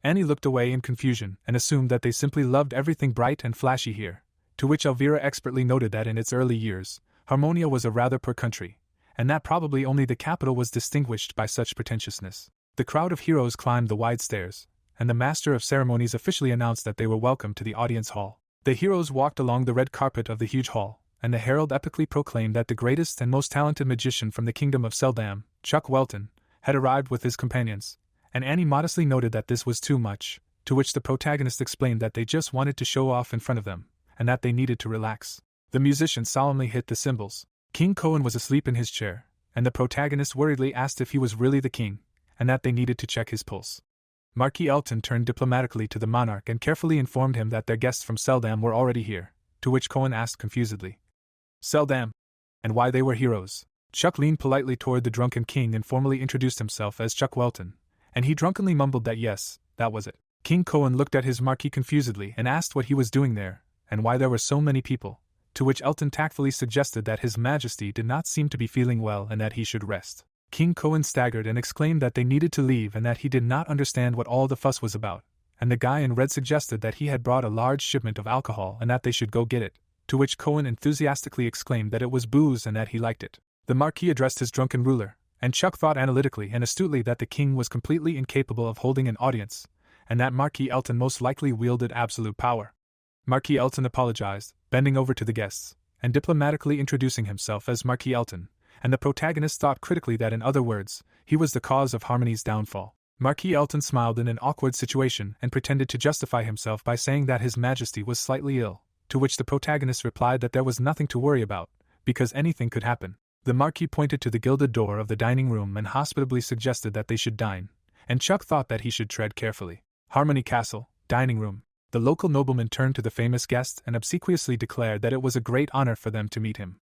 Speaker 1: Annie looked away in confusion and assumed that they simply loved everything bright and flashy here, to which Elvira expertly noted that in its early years, Harmonia was a rather poor country, and that probably only the capital was distinguished by such pretentiousness. The crowd of heroes climbed the wide stairs, and the master of ceremonies officially announced that they were welcome to the audience hall. The heroes walked along the red carpet of the huge hall, and the herald epically proclaimed that the greatest and most talented magician from the kingdom of Seldam, Chuck Welton, had arrived with his companions, and Annie modestly noted that this was too much, to which the protagonist explained that they just wanted to show off in front of them, and that they needed to relax. The musician solemnly hit the cymbals. King Cohen was asleep in his chair, and the protagonist worriedly asked if he was really the king, and that they needed to check his pulse. Marquis Elton turned diplomatically to the monarch and carefully informed him that their guests from Seldam were already here, to which Cohen asked confusedly, "Seldam? And why they were heroes?" Chuck leaned politely toward the drunken king and formally introduced himself as Chuck Welton, and he drunkenly mumbled that yes, that was it. King Cohen looked at his marquis confusedly and asked what he was doing there, and why there were so many people, to which Elton tactfully suggested that His Majesty did not seem to be feeling well and that he should rest. King Cohen staggered and exclaimed that they needed to leave and that he did not understand what all the fuss was about, and the guy in red suggested that he had brought a large shipment of alcohol and that they should go get it, to which Cohen enthusiastically exclaimed that it was booze and that he liked it. The Marquis addressed his drunken ruler, and Chuck thought analytically and astutely that the king was completely incapable of holding an audience, and that Marquis Elton most likely wielded absolute power. Marquis Elton apologized, bending over to the guests, and diplomatically introducing himself as Marquis Elton, and the protagonist thought critically that in other words, he was the cause of Harmony's downfall. Marquis Elton smiled in an awkward situation and pretended to justify himself by saying that His Majesty was slightly ill, to which the protagonist replied that there was nothing to worry about, because anything could happen. The Marquis pointed to the gilded door of the dining room and hospitably suggested that they should dine, and Chuck thought that he should tread carefully. Harmony Castle, dining room. The local nobleman turned to the famous guest and obsequiously declared that it was a great honor for them to meet him.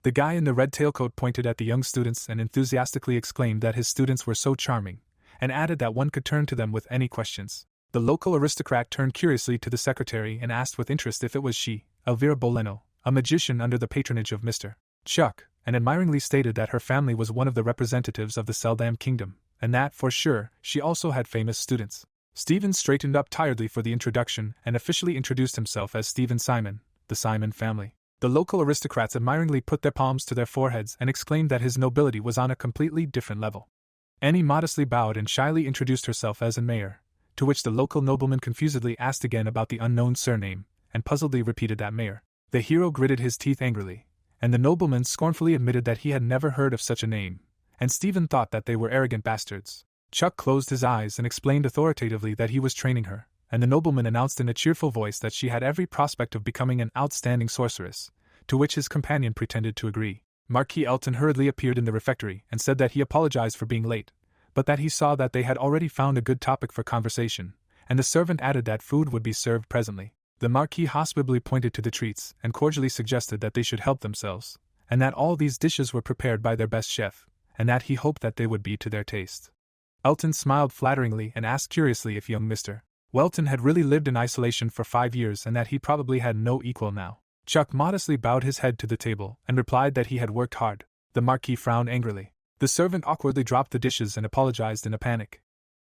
Speaker 1: The guy in the red tailcoat pointed at the young students and enthusiastically exclaimed that his students were so charming, and added that one could turn to them with any questions. The local aristocrat turned curiously to the secretary and asked with interest if it was she, Elvira Boleno, a magician under the patronage of Mr. Chuck, and admiringly stated that her family was one of the representatives of the Seldam Kingdom, and that, for sure, she also had famous students. Stephen straightened up tiredly for the introduction and officially introduced himself as Stephen Simon, the Simon family. The local aristocrats admiringly put their palms to their foreheads and exclaimed that his nobility was on a completely different level. Annie modestly bowed and shyly introduced herself as a mayor, to which the local nobleman confusedly asked again about the unknown surname, and puzzledly repeated that mayor. The hero gritted his teeth angrily, and the nobleman scornfully admitted that he had never heard of such a name, and Stephen thought that they were arrogant bastards. Chuck closed his eyes and explained authoritatively that he was training her, and the nobleman announced in a cheerful voice that she had every prospect of becoming an outstanding sorceress, to which his companion pretended to agree. Marquis Elton hurriedly appeared in the refectory and said that he apologized for being late, but that he saw that they had already found a good topic for conversation, and the servant added that food would be served presently. The Marquis hospitably pointed to the treats and cordially suggested that they should help themselves, and that all these dishes were prepared by their best chef, and that he hoped that they would be to their taste. Elton smiled flatteringly and asked curiously if young Mr. Welton had really lived in isolation for 5 years and that he probably had no equal now. Chuck modestly bowed his head to the table and replied that he had worked hard. The Marquis frowned angrily. The servant awkwardly dropped the dishes and apologized in a panic.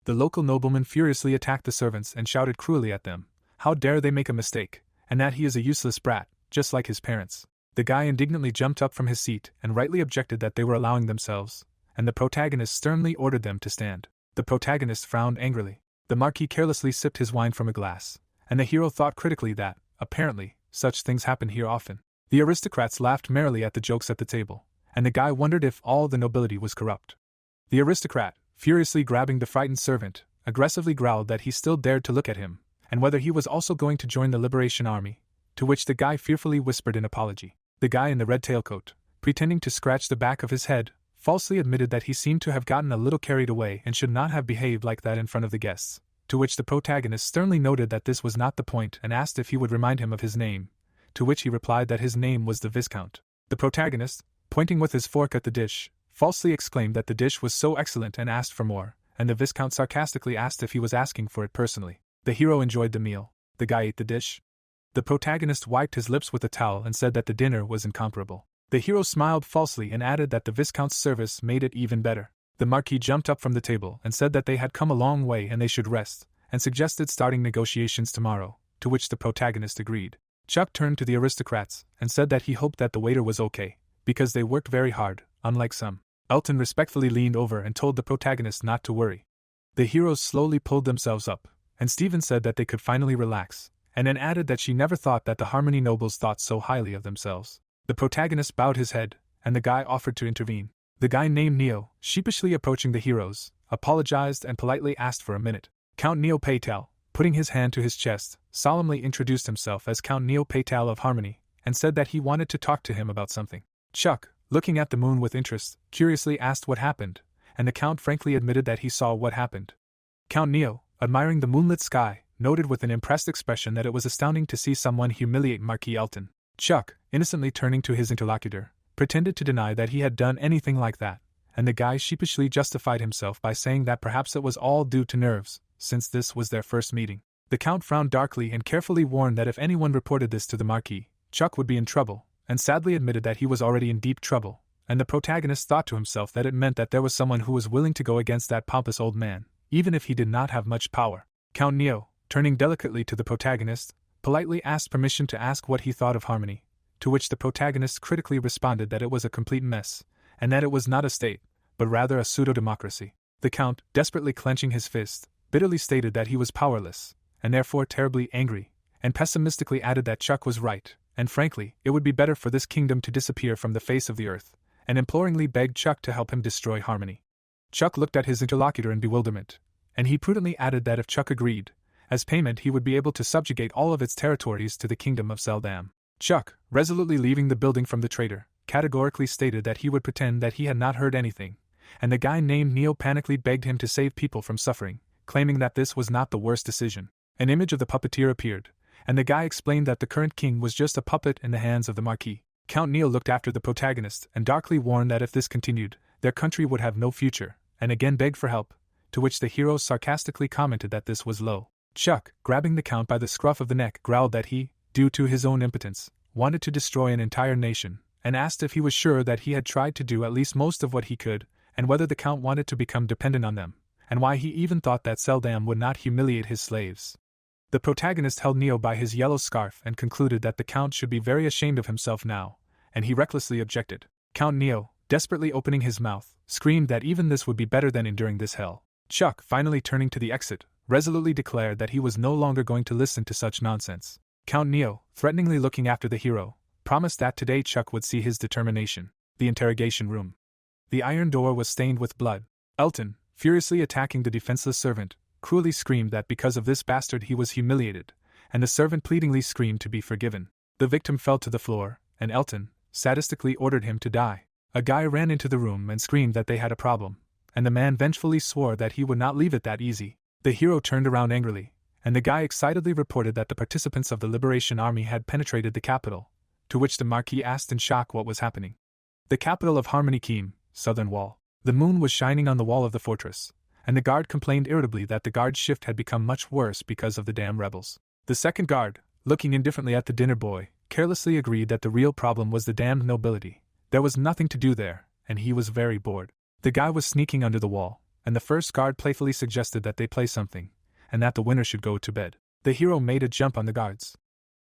Speaker 1: The local nobleman furiously attacked the servants and shouted cruelly at them, how dare they make a mistake, and that he is a useless brat, just like his parents. The guy indignantly jumped up from his seat and rightly objected that they were allowing themselves, and the protagonist sternly ordered them to stand. The protagonist frowned angrily. The Marquis carelessly sipped his wine from a glass, and the hero thought critically that, apparently, such things happen here often. The aristocrats laughed merrily at the jokes at the table, and the guy wondered if all the nobility was corrupt. The aristocrat, furiously grabbing the frightened servant, aggressively growled that he still dared to look at him, and whether he was also going to join the Liberation Army, to which the guy fearfully whispered in apology. The guy in the red tailcoat, pretending to scratch the back of his head, falsely admitted that he seemed to have gotten a little carried away and should not have behaved like that in front of the guests, to which the protagonist sternly noted that this was not the point and asked if he would remind him of his name, to which he replied that his name was the Viscount. The protagonist, pointing with his fork at the dish, falsely exclaimed that the dish was so excellent and asked for more, and the Viscount sarcastically asked if he was asking for it personally. The hero enjoyed the meal. The guy ate the dish. The protagonist wiped his lips with a towel and said that the dinner was incomparable. The hero smiled falsely and added that the Viscount's service made it even better. The Marquis jumped up from the table and said that they had come a long way and they should rest, and suggested starting negotiations tomorrow, to which the protagonist agreed. Chuck turned to the aristocrats and said that he hoped that the waiter was okay, because they worked very hard, unlike some. Elton respectfully leaned over and told the protagonist not to worry. The heroes slowly pulled themselves up, and Stephen said that they could finally relax, and then added that she never thought that the Harmony nobles thought so highly of themselves. The protagonist bowed his head, and the guy offered to intervene. The guy named Neo, sheepishly approaching the heroes, apologized and politely asked for a minute. Count Neo Paytal, putting his hand to his chest, solemnly introduced himself as Count Neo Paytal of Harmony, and said that he wanted to talk to him about something. Chuck, looking at the moon with interest, curiously asked what happened, and the Count frankly admitted that he saw what happened. Count Neo, admiring the moonlit sky, noted with an impressed expression that it was astounding to see someone humiliate Marquis Elton. Chuck, innocently turning to his interlocutor, pretended to deny that he had done anything like that, and the guy sheepishly justified himself by saying that perhaps it was all due to nerves, since this was their first meeting. The Count frowned darkly and carefully warned that if anyone reported this to the Marquis, Chuck would be in trouble, and sadly admitted that he was already in deep trouble, and the protagonist thought to himself that it meant that there was someone who was willing to go against that pompous old man, even if he did not have much power. Count Neo, turning delicately to the protagonist, politely asked permission to ask what he thought of Harmony, to which the protagonist critically responded that it was a complete mess, and that it was not a state, but rather a pseudo-democracy. The Count, desperately clenching his fist, bitterly stated that he was powerless, and therefore terribly angry, and pessimistically added that Chuck was right, and frankly, it would be better for this kingdom to disappear from the face of the earth, and imploringly begged Chuck to help him destroy Harmony. Chuck looked at his interlocutor in bewilderment, and he prudently added that if Chuck agreed, as payment he would be able to subjugate all of its territories to the kingdom of Seldam. Chuck, resolutely leaving the building from the traitor, categorically stated that he would pretend that he had not heard anything, and the guy named Neo panically begged him to save people from suffering, claiming that this was not the worst decision. An image of the puppeteer appeared, and the guy explained that the current king was just a puppet in the hands of the Marquis. Count Neo looked after the protagonist and darkly warned that if this continued, their country would have no future, and again begged for help, to which the hero sarcastically commented that this was low. Chuck, grabbing the count by the scruff of the neck, growled that he, due to his own impotence, wanted to destroy an entire nation, and asked if he was sure that he had tried to do at least most of what he could, and whether the count wanted to become dependent on them, and why he even thought that Seldam would not humiliate his slaves. The protagonist held Neo by his yellow scarf and concluded that the count should be very ashamed of himself now, and he recklessly objected. Count Neo, desperately opening his mouth, screamed that even this would be better than enduring this hell. Chuck, finally turning to the exit, resolutely declared that he was no longer going to listen to such nonsense. Count Neo, threateningly looking after the hero, promised that today Chuck would see his determination. The interrogation room. The iron door was stained with blood. Elton, furiously attacking the defenseless servant, cruelly screamed that because of this bastard he was humiliated, and the servant pleadingly screamed to be forgiven. The victim fell to the floor, and Elton, sadistically ordered him to die. A guy ran into the room and screamed that they had a problem, and the man vengefully swore that he would not leave it that easy. The hero turned around angrily, and the guy excitedly reported that the participants of the Liberation Army had penetrated the capital, to which the Marquis asked in shock what was happening. The capital of Harmony Keem, southern wall. The moon was shining on the wall of the fortress, and the guard complained irritably that the guard's shift had become much worse because of the damn rebels. The second guard, looking indifferently at the dinner boy, carelessly agreed that the real problem was the damned nobility. There was nothing to do there, and he was very bored. The guy was sneaking under the wall, and the first guard playfully suggested that they play something, and that the winner should go to bed. The hero made a jump on the guards.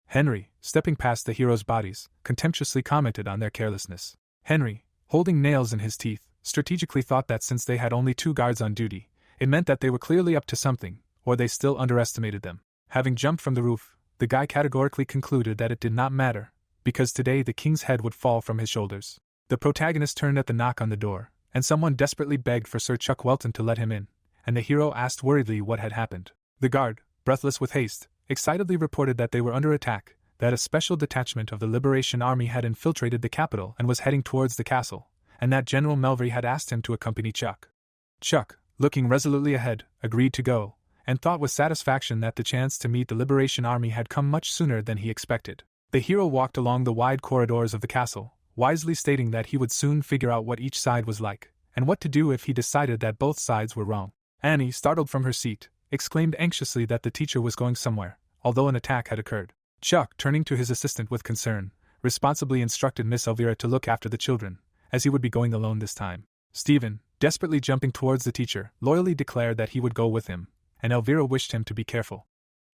Speaker 1: Henry, stepping past the heroes' bodies, contemptuously commented on their carelessness. Henry, holding nails in his teeth, strategically thought that since they had only 2 guards on duty, it meant that they were clearly up to something, or they still underestimated them. Having jumped from the roof, the guy categorically concluded that it did not matter, because today the king's head would fall from his shoulders. The protagonist turned at the knock on the door, and someone desperately begged for Sir Chuck Welton to let him in, and the hero asked worriedly what had happened. The guard, breathless with haste, excitedly reported that they were under attack, that a special detachment of the Liberation Army had infiltrated the capital and was heading towards the castle, and that General Melvery had asked him to accompany Chuck. Chuck, looking resolutely ahead, agreed to go, and thought with satisfaction that the chance to meet the Liberation Army had come much sooner than he expected. The hero walked along the wide corridors of the castle, wisely stating that he would soon figure out what each side was like, and what to do if he decided that both sides were wrong. Annie, startled from her seat, exclaimed anxiously that the teacher was going somewhere, although an attack had occurred. Chuck, turning to his assistant with concern, responsibly instructed Miss Elvira to look after the children, as he would be going alone this time. Stephen, desperately jumping towards the teacher, loyally declared that he would go with him, and Elvira wished him to be careful.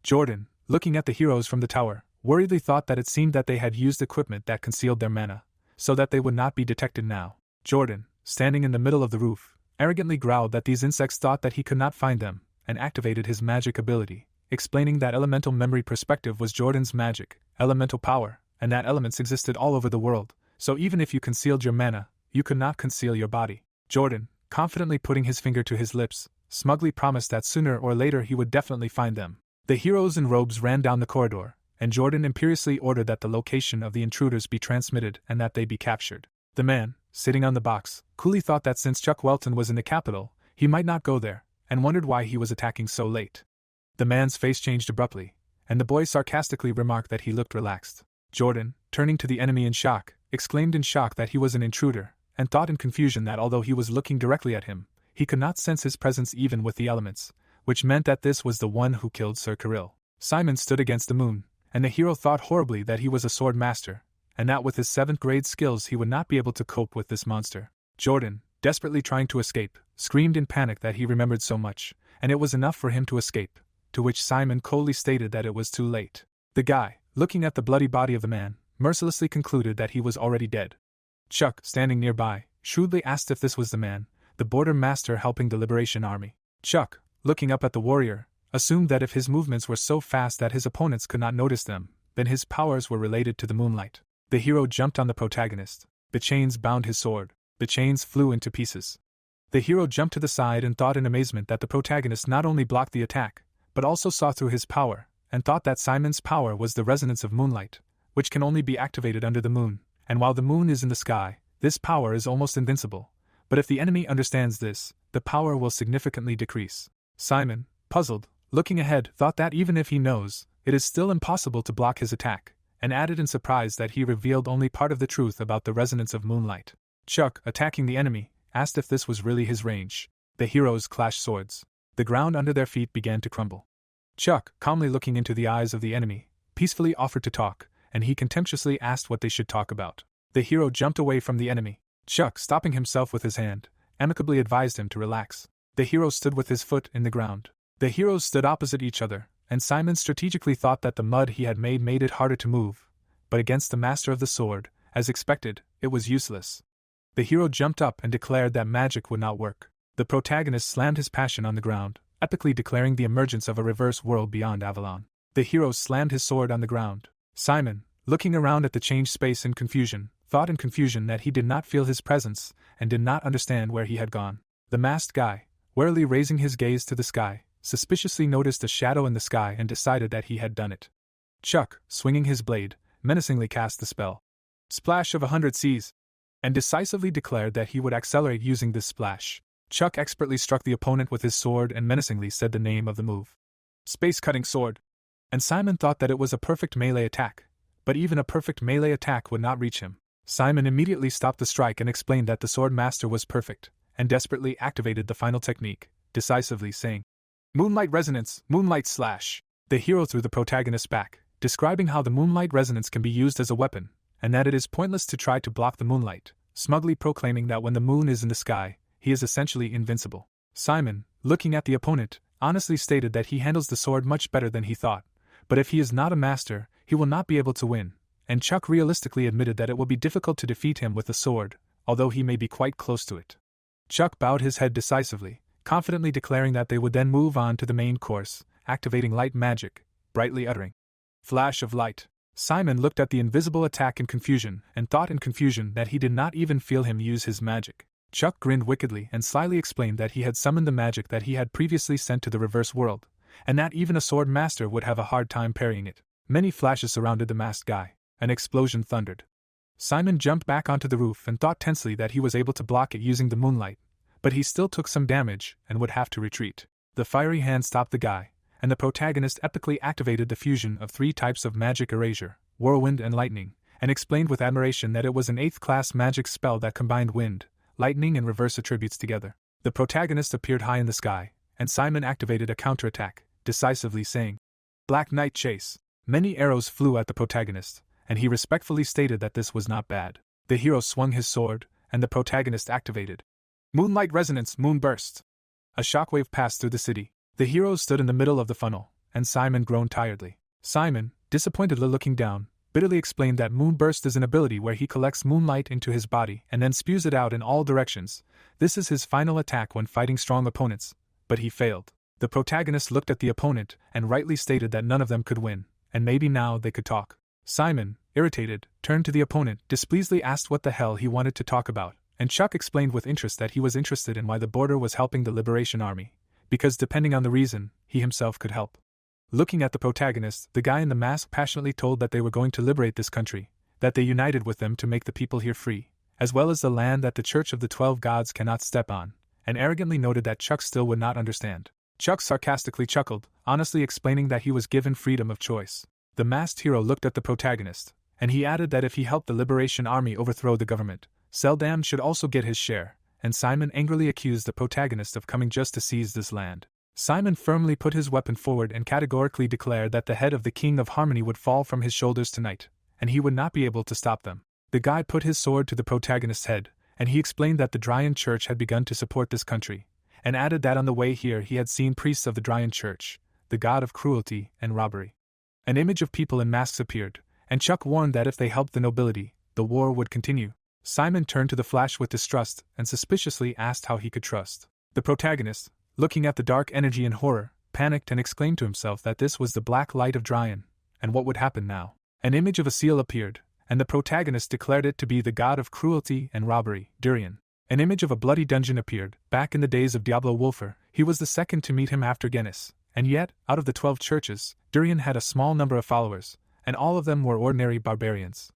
Speaker 1: Jordan, looking at the heroes from the tower, worriedly thought that it seemed that they had used equipment that concealed their mana, so that they would not be detected now. Jordan, standing in the middle of the roof, arrogantly growled that these insects thought that he could not find them, and activated his magic ability, explaining that elemental memory perspective was Jordan's magic, elemental power, and that elements existed all over the world, so even if you concealed your mana, you could not conceal your body. Jordan, confidently putting his finger to his lips, smugly promised that sooner or later he would definitely find them. The heroes in robes ran down the corridor, and Jordan imperiously ordered that the location of the intruders be transmitted and that they be captured. The man, sitting on the box, coolly thought that since Chuck Welton was in the capital, he might not go there, and wondered why he was attacking so late. The man's face changed abruptly, and the boy sarcastically remarked that he looked relaxed. Jordan, turning to the enemy in shock, exclaimed in shock that he was an intruder, and thought in confusion that although he was looking directly at him, he could not sense his presence even with the elements, which meant that this was the one who killed Sir Kirill. Simon stood against the moon, and the hero thought horribly that he was a sword master, and that with his 7th grade skills he would not be able to cope with this monster. Jordan, desperately trying to escape, screamed in panic that he remembered so much, and it was enough for him to escape, to which Simon coldly stated that it was too late. The guy, looking at the bloody body of the man, mercilessly concluded that he was already dead. Chuck, standing nearby, shrewdly asked if this was the man, the border master helping the Liberation Army. Chuck, looking up at the warrior, assumed that if his movements were so fast that his opponents could not notice them, then his powers were related to the moonlight. The hero jumped on the protagonist. The chains bound his sword. The chains flew into pieces. The hero jumped to the side and thought in amazement that the protagonist not only blocked the attack, but also saw through his power, and thought that Simon's power was the resonance of moonlight, which can only be activated under the moon, and while the moon is in the sky, this power is almost invincible. But if the enemy understands this, the power will significantly decrease. Simon, puzzled, looking ahead, thought that even if he knows, it is still impossible to block his attack, and added in surprise that he revealed only part of the truth about the resonance of moonlight. Chuck, attacking the enemy, asked if this was really his range. The heroes clashed swords. The ground under their feet began to crumble. Chuck, calmly looking into the eyes of the enemy, peacefully offered to talk, and he contemptuously asked what they should talk about. The hero jumped away from the enemy. Chuck, stopping himself with his hand, amicably advised him to relax. The hero stood with his foot in the ground. The heroes stood opposite each other, and Simon strategically thought that the mud he had made it harder to move, but against the master of the sword, as expected, it was useless. The hero jumped up and declared that magic would not work. The protagonist slammed his passion on the ground, epically declaring the emergence of a reverse world beyond Avalon. The hero slammed his sword on the ground. Simon, looking around at the changed space in confusion, thought in confusion that he did not feel his presence, and did not understand where he had gone. The masked guy, warily raising his gaze to the sky, suspiciously noticed a shadow in the sky and decided that he had done it. Chuck, swinging his blade, menacingly cast the spell. Splash of 100 Cs, and decisively declared that he would accelerate using this splash. Chuck expertly struck the opponent with his sword and menacingly said the name of the move. Space-cutting sword. And Simon thought that it was a perfect melee attack, but even a perfect melee attack would not reach him. Simon immediately stopped the strike and explained that the sword master was perfect, and desperately activated the final technique, decisively saying, Moonlight Resonance, Moonlight Slash. The hero threw the protagonist back, describing how the moonlight resonance can be used as a weapon, and that it is pointless to try to block the moonlight, smugly proclaiming that when the moon is in the sky, he is essentially invincible. Simon, looking at the opponent, honestly stated that he handles the sword much better than he thought, but if he is not a master, he will not be able to win, and Chuck realistically admitted that it will be difficult to defeat him with a sword, although he may be quite close to it. Chuck bowed his head decisively, confidently declaring that they would then move on to the main course, activating light magic, brightly uttering, Flash of light. Simon looked at the invisible attack in confusion, and thought in confusion that he did not even feel him use his magic. Chuck grinned wickedly and slyly explained that he had summoned the magic that he had previously sent to the reverse world, and that even a sword master would have a hard time parrying it. Many flashes surrounded the masked guy. An explosion thundered. Simon jumped back onto the roof and thought tensely that he was able to block it using the moonlight, but he still took some damage and would have to retreat. The fiery hand stopped the guy, and the protagonist epically activated the fusion of 3 types of magic erasure, whirlwind and lightning, and explained with admiration that it was an 8th-class magic spell that combined wind, lightning and reverse attributes together. The protagonist appeared high in the sky, and Simon activated a counterattack, decisively saying, Black Knight Chase. Many arrows flew at the protagonist, and he respectfully stated that this was not bad. The hero swung his sword, and the protagonist activated Moonlight Resonance Moonburst. A shockwave passed through the city. The heroes stood in the middle of the funnel, and Simon groaned tiredly. Simon, disappointedly looking down, bitterly explained that Moonburst is an ability where he collects moonlight into his body and then spews it out in all directions. This is his final attack when fighting strong opponents, but he failed. The protagonist looked at the opponent and rightly stated that none of them could win, and maybe now they could talk. Simon, irritated, turned to the opponent, displeasedly asked what the hell he wanted to talk about, and Chuck explained with interest that he was interested in why the border was helping the Liberation Army, because depending on the reason, he himself could help. Looking at the protagonist, the guy in the mask passionately told that they were going to liberate this country, that they united with them to make the people here free, as well as the land that the Church of the 12 Gods cannot step on, and arrogantly noted that Chuck still would not understand. Chuck sarcastically chuckled, honestly explaining that he was given freedom of choice. The masked hero looked at the protagonist, and he added that if he helped the Liberation Army overthrow the government, Seldam should also get his share, and Simon angrily accused the protagonist of coming just to seize this land. Simon firmly put his weapon forward and categorically declared that the head of the King of Harmony would fall from his shoulders tonight, and he would not be able to stop them. The guy put his sword to the protagonist's head, and he explained that the Dryan Church had begun to support this country, and added that on the way here he had seen priests of the Dryan Church, the god of cruelty and robbery. An image of people in masks appeared, and Chuck warned that if they helped the nobility, the war would continue. Simon turned to the Flash with distrust and suspiciously asked how he could trust the protagonist, looking at the dark energy in horror, panicked and exclaimed to himself that this was the black light of Dryan, and what would happen now? An image of a seal appeared, and the protagonist declared it to be the god of cruelty and robbery, Durian. An image of a bloody dungeon appeared. Back in the days of Diablo Wolfer, he was the second to meet him after Genis, and yet, out of the 12 churches, Durian had a small number of followers, and all of them were ordinary barbarians.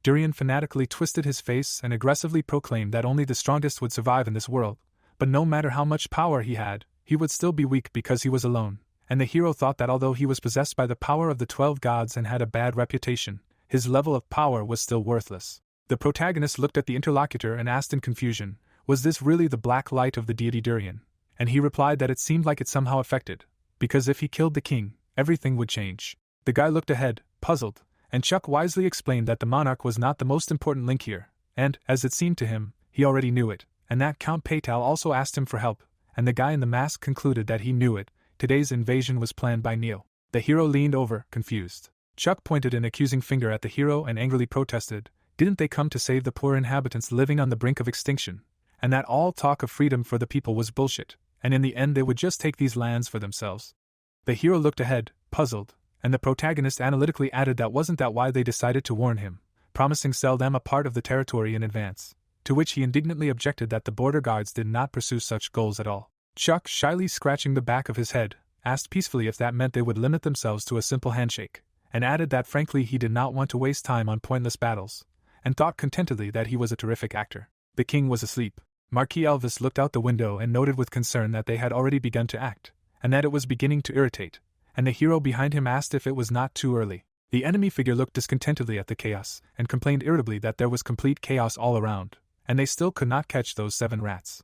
Speaker 1: Durian fanatically twisted his face and aggressively proclaimed that only the strongest would survive in this world, but no matter how much power he had, he would still be weak because he was alone, and the hero thought that although he was possessed by the power of the 12 gods and had a bad reputation, his level of power was still worthless. The protagonist looked at the interlocutor and asked in confusion, was this really the black light of the deity Durian? And he replied that it seemed like it somehow affected, because if he killed the king, everything would change. The guy looked ahead, puzzled, and Chuck wisely explained that the monarch was not the most important link here, and, as it seemed to him, he already knew it, and that Count Paytal also asked him for help, and the guy in the mask concluded that he knew it. Today's invasion was planned by Neil. The hero leaned over, confused. Chuck pointed an accusing finger at the hero and angrily protested, didn't they come to save the poor inhabitants living on the brink of extinction? And that all talk of freedom for the people was bullshit, and in the end they would just take these lands for themselves. The hero looked ahead, puzzled, and the protagonist analytically added that wasn't that why they decided to warn him, promising sell them a part of the territory in advance, to which he indignantly objected that the border guards did not pursue such goals at all. Chuck, shyly scratching the back of his head, asked peacefully if that meant they would limit themselves to a simple handshake, and added that frankly he did not want to waste time on pointless battles, and thought contentedly that he was a terrific actor. The king was asleep. Marquis Elvis looked out the window and noted with concern that they had already begun to act, and that it was beginning to irritate, and the hero behind him asked if it was not too early. The enemy figure looked discontentedly at the chaos, and complained irritably that there was complete chaos all around, and they still could not catch those 7 rats.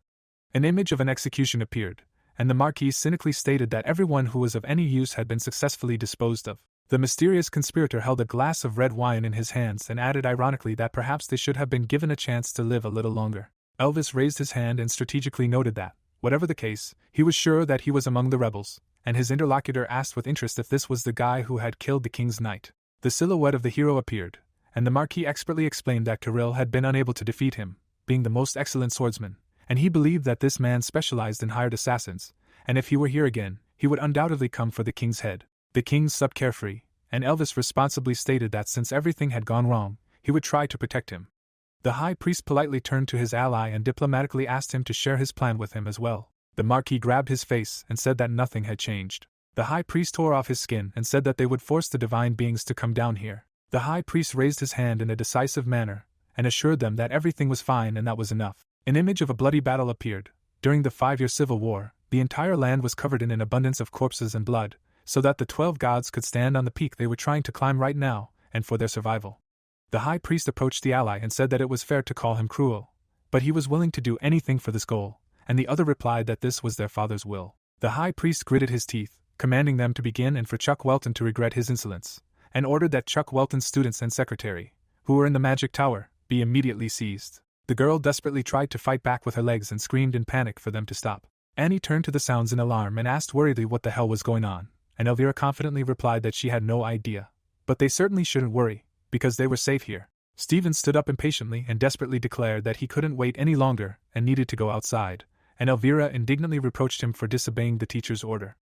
Speaker 1: An image of an execution appeared, and the Marquis cynically stated that everyone who was of any use had been successfully disposed of. The mysterious conspirator held a glass of red wine in his hands and added ironically that perhaps they should have been given a chance to live a little longer. Elvis raised his hand and strategically noted that, whatever the case, he was sure that he was among the rebels, and his interlocutor asked with interest if this was the guy who had killed the king's knight. The silhouette of the hero appeared, and the Marquis expertly explained that Kirill had been unable to defeat him, being the most excellent swordsman, and he believed that this man specialized in hired assassins, and if he were here again, he would undoubtedly come for the king's head. The king slept carefree, and Elvis responsibly stated that since everything had gone wrong, he would try to protect him. The high priest politely turned to his ally and diplomatically asked him to share his plan with him as well. The Marquis grabbed his face and said that nothing had changed. The high priest tore off his skin and said that they would force the divine beings to come down here. The high priest raised his hand in a decisive manner and assured them that everything was fine and that was enough. An image of a bloody battle appeared. During the 5-year civil war, the entire land was covered in an abundance of corpses and blood, so that the 12 gods could stand on the peak they were trying to climb right now, and for their survival. The high priest approached the ally and said that it was fair to call him cruel, but he was willing to do anything for this goal, and the other replied that this was their father's will. The high priest gritted his teeth, commanding them to begin and for Chuck Welton to regret his insolence, and ordered that Chuck Welton's students and secretary, who were in the magic tower, be immediately seized. The girl desperately tried to fight back with her legs and screamed in panic for them to stop. Annie turned to the sounds in alarm and asked worriedly what the hell was going on, and Elvira confidently replied that she had no idea. But they certainly shouldn't worry, because they were safe here. Stephen stood up impatiently and desperately declared that he couldn't wait any longer and needed to go outside, and Elvira indignantly reproached him for disobeying the teacher's order.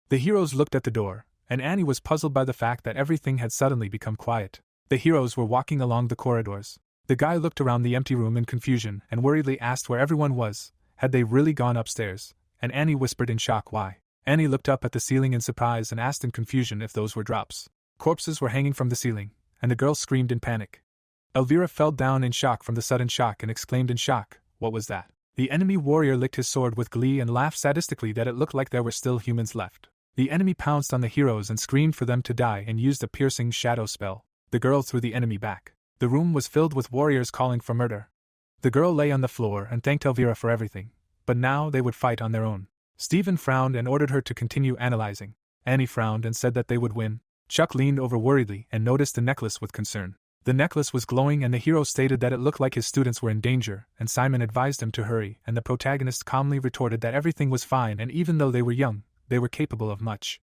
Speaker 1: The heroes looked at the door, and Annie was puzzled by the fact that everything had suddenly become quiet. The heroes were walking along the corridors. The guy looked around the empty room in confusion and worriedly asked where everyone was. Had they really gone upstairs? And Annie whispered in shock why. Annie looked up at the ceiling in surprise and asked in confusion if those were drops. Corpses were hanging from the ceiling, and the girl screamed in panic. Elvira fell down in shock from the sudden shock and exclaimed in shock, "What was that?" The enemy warrior licked his sword with glee and laughed sadistically that it looked like there were still humans left. The enemy pounced on the heroes and screamed for them to die and used a piercing shadow spell. The girl threw the enemy back. The room was filled with warriors calling for murder. The girl lay on the floor and thanked Elvira for everything, but now they would fight on their own. Stephen frowned and ordered her to continue analyzing. Annie frowned and said that they would win. Chuck leaned over worriedly and noticed the necklace with concern. The necklace was glowing and the hero stated that it looked like his students were in danger, and Simon advised him to hurry, and the protagonist calmly retorted that everything was fine and even though they were young, they were capable of much.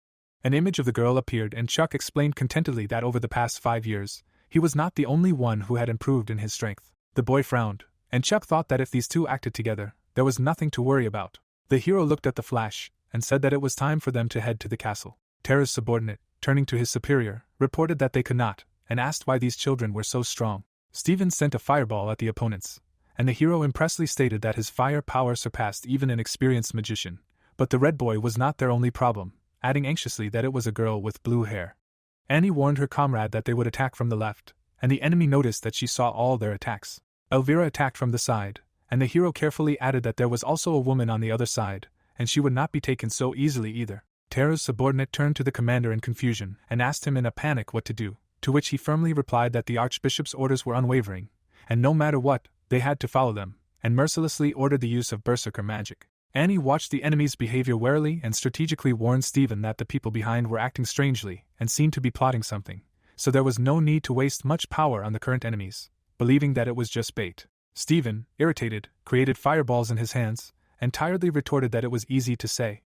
Speaker 1: An image of the girl appeared and Chuck explained contentedly that over the past 5 years, he was not the only one who had improved in his strength. The boy frowned, and Chuck thought that if these two acted together, there was nothing to worry about. The hero looked at the flash, and said that it was time for them to head to the castle. Terra's subordinate, turning to his superior, reported that they could not, and asked why these children were so strong. Stephen sent a fireball at the opponents, and the hero impressively stated that his fire power surpassed even an experienced magician. But the red boy was not their only problem, adding anxiously that it was a girl with blue hair. Annie warned her comrade that they would attack from the left, and the enemy noticed that she saw all their attacks. Elvira attacked from the side, and the hero carefully added that there was also a woman on the other side, and she would not be taken so easily either. Terra's subordinate turned to the commander in confusion and asked him in a panic what to do, to which he firmly replied that the archbishop's orders were unwavering, and no matter what, they had to follow them, and mercilessly ordered the use of berserker magic. Annie watched the enemy's behavior warily and strategically warned Stephen that the people behind were acting strangely and seemed to be plotting something, so there was no need to waste much power on the current enemies, believing that it was just bait. Stephen, irritated, created fireballs in his hands, and tiredly retorted that it was easy to say.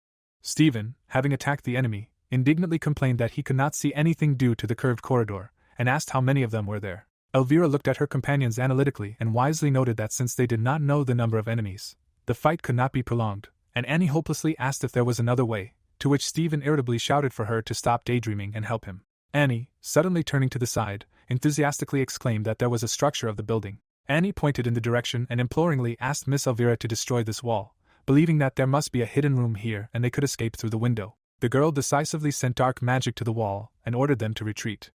Speaker 1: Stephen, having attacked the enemy, indignantly complained that he could not see anything due to the curved corridor, and asked how many of them were there. Elvira looked at her companions analytically and wisely noted that since they did not know the number of enemies, the fight could not be prolonged, and Annie hopelessly asked if there was another way, to which Stephen irritably shouted for her to stop daydreaming and help him. Annie, suddenly turning to the side, enthusiastically exclaimed that there was a structure of the building. Annie pointed in the direction and imploringly asked Miss Elvira to destroy this wall, believing that there must be a hidden room here and they could escape through the window. The girl decisively sent dark magic to the wall and ordered them to retreat.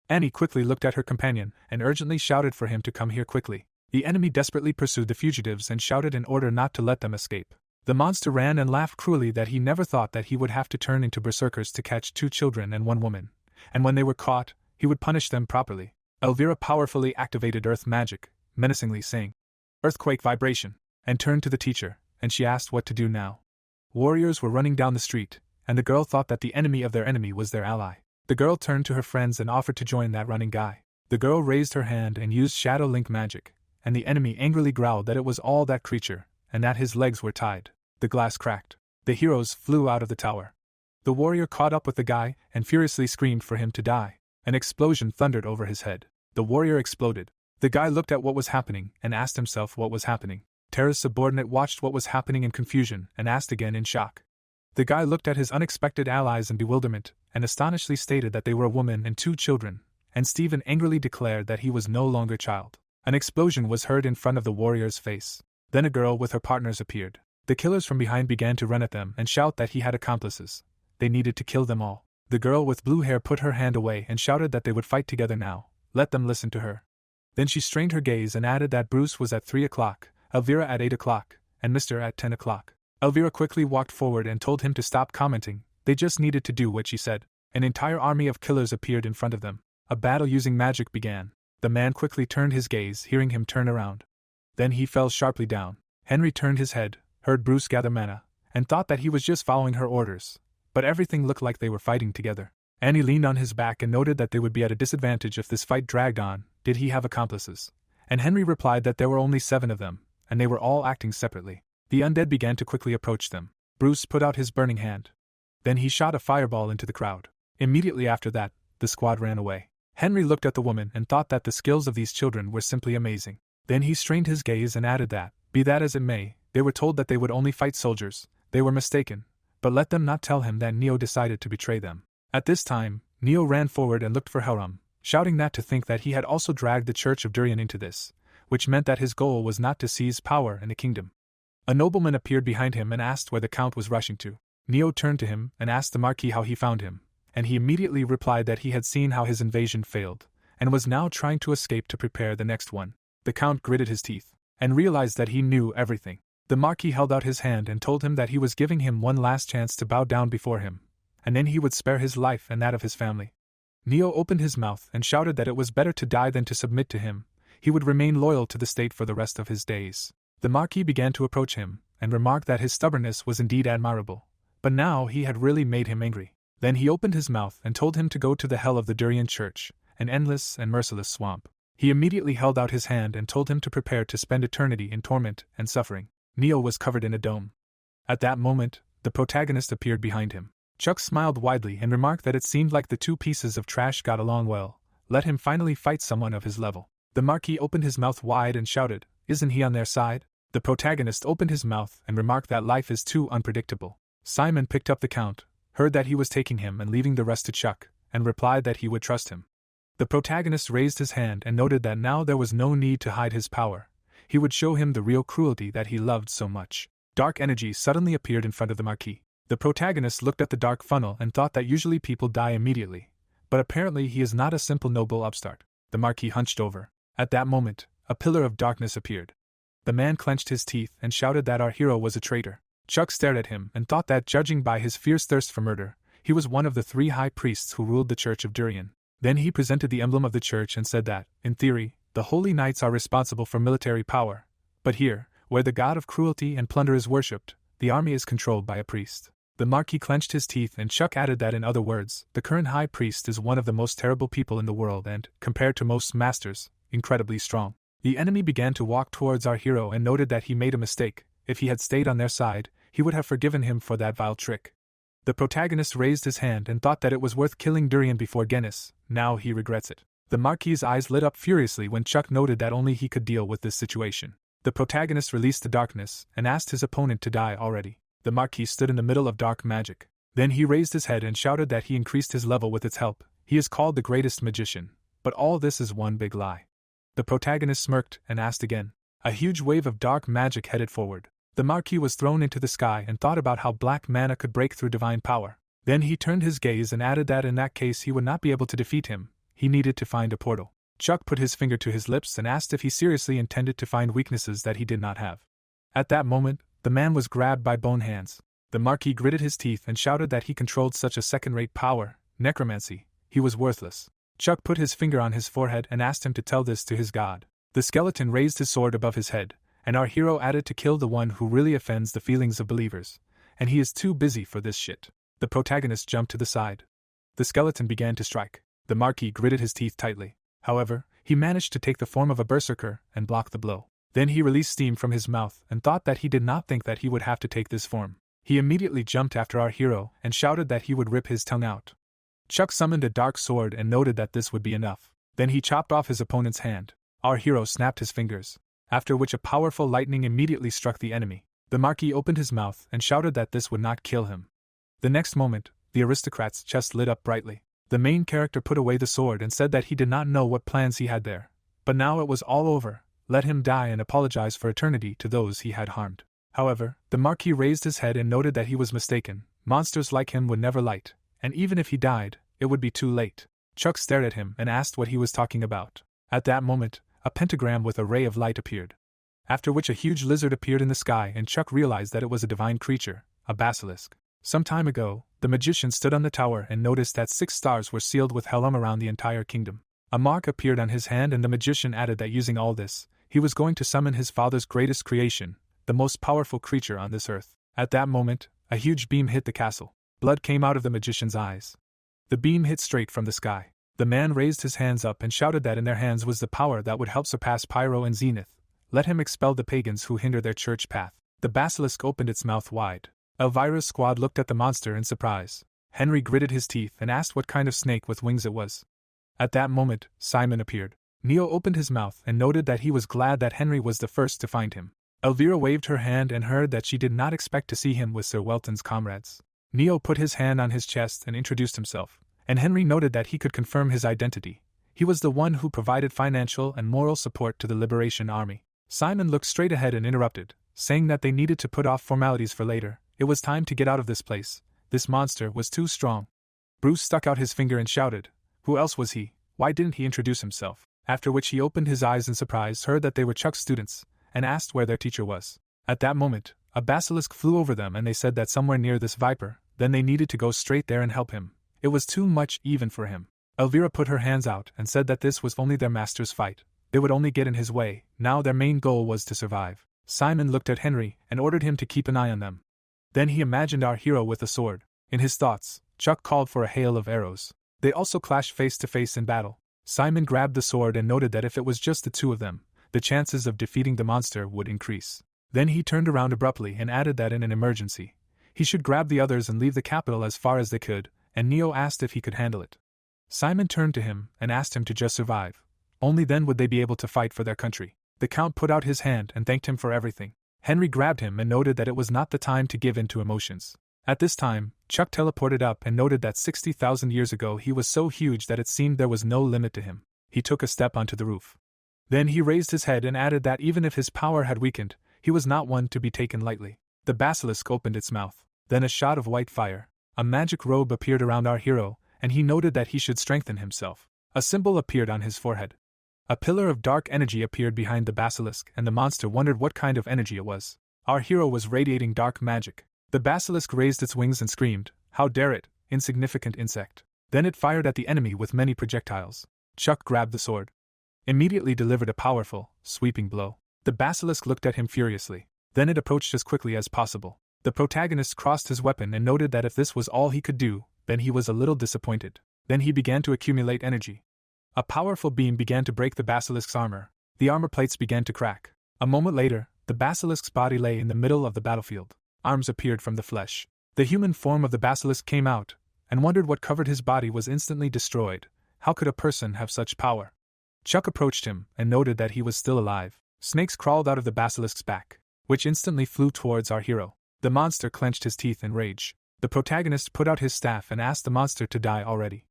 Speaker 1: Annie quickly looked at her companion and urgently shouted for him to come here quickly. The enemy desperately pursued the fugitives and shouted in order not to let them escape. The monster ran and laughed cruelly that he never thought that he would have to turn into berserkers to catch 2 children and 1 woman, and when they were caught, he would punish them properly. Elvira powerfully activated earth magic, menacingly saying, "Earthquake vibration," and turned to the teacher, and she asked what to do now. Warriors were running down the street, and the girl thought that the enemy of their enemy was their ally. The girl turned to her friends and offered to join that running guy. The girl raised her hand and used shadow link magic, and the enemy angrily growled that it was all that creature, and that his legs were tied. The glass cracked. The heroes flew out of the tower. The warrior caught up with the guy and furiously screamed for him to die. An explosion thundered over his head. The warrior exploded. The guy looked at what was happening and asked himself what was happening. Terra's subordinate watched what was happening in confusion and asked again in shock. The guy looked at his unexpected allies in bewilderment and astonishedly stated that they were a woman and 2 children, and Stephen angrily declared that he was no longer a child. An explosion was heard in front of the warrior's face. Then a girl with her partners appeared. The killers from behind began to run at them and shout that he had accomplices. They needed to kill them all. The girl with blue hair put her hand away and shouted that they would fight together now. Let them listen to her. Then she strained her gaze and added that Bruce was at 3 o'clock, Elvira at 8 o'clock, and Mr. at 10 o'clock. Elvira quickly walked forward and told him to stop commenting. They just needed to do what she said. An entire army of killers appeared in front of them. A battle using magic began. The man quickly turned his gaze, hearing him turn around. Then he fell sharply down. Henry turned his head, heard Bruce gather mana, and thought that he was just following her orders. But everything looked like they were fighting together. Annie leaned on his back and noted that they would be at a disadvantage if this fight dragged on. Did he have accomplices? And Henry replied that there were only 7 of them, and they were all acting separately. The undead began to quickly approach them. Bruce put out his burning hand. Then he shot a fireball into the crowd. Immediately after that, the squad ran away. Henry looked at the woman and thought that the skills of these children were simply amazing. Then he strained his gaze and added that, be that as it may, they were told that they would only fight soldiers. They were mistaken, but let them not tell him that Neo decided to betray them. At this time, Neo ran forward and looked for Helram, shouting that to think that he had also dragged the Church of Durian into this, which meant that his goal was not to seize power in the kingdom. A nobleman appeared behind him and asked where the Count was rushing to. Neo turned to him and asked the Marquis how he found him, and he immediately replied that he had seen how his invasion failed, and was now trying to escape to prepare the next one. The Count gritted his teeth, and realized that he knew everything. The Marquis held out his hand and told him that he was giving him one last chance to bow down before him, and then he would spare his life and that of his family. Neo opened his mouth and shouted that it was better to die than to submit to him. He would remain loyal to the state for the rest of his days. The Marquis began to approach him, and remarked that his stubbornness was indeed admirable, but now he had really made him angry. Then he opened his mouth and told him to go to the hell of the Durian Church, an endless and merciless swamp. He immediately held out his hand and told him to prepare to spend eternity in torment and suffering. Neo was covered in a dome. At that moment, the protagonist appeared behind him. Chuck smiled widely and remarked that it seemed like the 2 pieces of trash got along well. Let him finally fight someone of his level. The Marquis opened his mouth wide and shouted, "Isn't he on their side?" The protagonist opened his mouth and remarked that life is too unpredictable. Simon picked up the Count, heard that he was taking him and leaving the rest to Chuck, and replied that he would trust him. The protagonist raised his hand and noted that now there was no need to hide his power. He would show him the real cruelty that he loved so much. Dark energy suddenly appeared in front of the Marquis. The protagonist looked at the dark funnel and thought that usually people die immediately, but apparently he is not a simple noble upstart. The Marquis hunched over. At that moment, a pillar of darkness appeared. The man clenched his teeth and shouted that our hero was a traitor. Chuck stared at him and thought that, judging by his fierce thirst for murder, he was one of the 3 high priests who ruled the Church of Durian. Then he presented the emblem of the church and said that, in theory, the Holy Knights are responsible for military power, but here, where the god of cruelty and plunder is worshipped, the army is controlled by a priest. The Marquis clenched his teeth and Chuck added that, in other words, the current high priest is one of the most terrible people in the world and, compared to most masters, incredibly strong. The enemy began to walk towards our hero and noted that he made a mistake. If he had stayed on their side, he would have forgiven him for that vile trick. The protagonist raised his hand and thought that it was worth killing Durian before Guinness. Now he regrets it. The Marquis's eyes lit up furiously when Chuck noted that only he could deal with this situation. The protagonist released the darkness and asked his opponent to die already. The Marquis stood in the middle of dark magic. Then he raised his head and shouted that he increased his level with its help. He is called the greatest magician. But all this is one big lie. The protagonist smirked and asked again. A huge wave of dark magic headed forward. The Marquis was thrown into the sky and thought about how black mana could break through divine power. Then he turned his gaze and added that in that case he would not be able to defeat him. He needed to find a portal. Chuck put his finger to his lips and asked if he seriously intended to find weaknesses that he did not have. At that moment, the man was grabbed by bone hands. The Marquis gritted his teeth and shouted that he controlled such a second-rate power, necromancy. He was worthless. Chuck put his finger on his forehead and asked him to tell this to his god. The skeleton raised his sword above his head, and our hero added to kill the one who really offends the feelings of believers, and he is too busy for this shit. The protagonist jumped to the side. The skeleton began to strike. The Marquis gritted his teeth tightly. However, he managed to take the form of a berserker and block the blow. Then he released steam from his mouth and thought that he did not think that he would have to take this form. He immediately jumped after our hero and shouted that he would rip his tongue out. Chuck summoned a dark sword and noted that this would be enough. Then he chopped off his opponent's hand. Our hero snapped his fingers, after which a powerful lightning immediately struck the enemy. The Marquis opened his mouth and shouted that this would not kill him. The next moment, the aristocrat's chest lit up brightly. The main character put away the sword and said that he did not know what plans he had there. But now it was all over. Let him die and apologize for eternity to those he had harmed. However, the Marquis raised his head and noted that he was mistaken. Monsters like him would never light, and even if he died, it would be too late. Chuck stared at him and asked what he was talking about. At that moment, a pentagram with a ray of light appeared. After which a huge lizard appeared in the sky and Chuck realized that it was a divine creature, a basilisk. Some time ago, the magician stood on the tower and noticed that 6 stars were sealed with Helm around the entire kingdom. A mark appeared on his hand and the magician added that using all this, he was going to summon his father's greatest creation, the most powerful creature on this earth. At that moment, a huge beam hit the castle. Blood came out of the magician's eyes. The beam hit straight from the sky. The man raised his hands up and shouted that in their hands was the power that would help surpass Pyro and Zenith. Let him expel the pagans who hinder their church path. The basilisk opened its mouth wide. Elvira's squad looked at the monster in surprise. Henry gritted his teeth and asked what kind of snake with wings it was. At that moment, Simon appeared. Neo opened his mouth and noted that he was glad that Henry was the first to find him. Elvira waved her hand and heard that she did not expect to see him with Sir Welton's comrades. Neo put his hand on his chest and introduced himself, and Henry noted that he could confirm his identity. He was the one who provided financial and moral support to the Liberation Army. Simon looked straight ahead and interrupted, saying that they needed to put off formalities for later. It was time to get out of this place. This monster was too strong. Bruce stuck out his finger and shouted, "Who else was he? Why didn't he introduce himself?" After which he opened his eyes in surprise, heard that they were Chuck's students, and asked where their teacher was. At that moment, a basilisk flew over them and they said that somewhere near this viper, then they needed to go straight there and help him. It was too much even for him. Elvira put her hands out and said that this was only their master's fight. They would only get in his way. Now their main goal was to survive. Simon looked at Henry and ordered him to keep an eye on them. Then he imagined our hero with a sword. In his thoughts, Chuck called for a hail of arrows. They also clashed face to face in battle. Simon grabbed the sword and noted that if it was just the two of them, the chances of defeating the monster would increase. Then he turned around abruptly and added that in an emergency, he should grab the others and leave the capital as far as they could, and Neo asked if he could handle it. Simon turned to him and asked him to just survive. Only then would they be able to fight for their country. The Count put out his hand and thanked him for everything. Henry grabbed him and noted that it was not the time to give in to emotions. At this time, Chuck teleported up and noted that 60,000 years ago he was so huge that it seemed there was no limit to him. He took a step onto the roof. Then he raised his head and added that even if his power had weakened, he was not one to be taken lightly. The basilisk opened its mouth. Then a shot of white fire. A magic robe appeared around our hero, and he noted that he should strengthen himself. A symbol appeared on his forehead. A pillar of dark energy appeared behind the basilisk, and the monster wondered what kind of energy it was. Our hero was radiating dark magic. The basilisk raised its wings and screamed, "How dare it, insignificant insect!" Then it fired at the enemy with many projectiles. Chuck grabbed the sword. Immediately delivered a powerful, sweeping blow. The basilisk looked at him furiously. Then it approached as quickly as possible. The protagonist crossed his weapon and noted that if this was all he could do, then he was a little disappointed. Then he began to accumulate energy. A powerful beam began to break the basilisk's armor. The armor plates began to crack. A moment later, the basilisk's body lay in the middle of the battlefield. Arms appeared from the flesh. The human form of the basilisk came out, and wondered what covered his body was instantly destroyed. How could a person have such power? Chuck approached him, and noted that he was still alive. Snakes crawled out of the basilisk's back, which instantly flew towards our hero. The monster clenched his teeth in rage. The protagonist put out his staff and asked the monster to die already.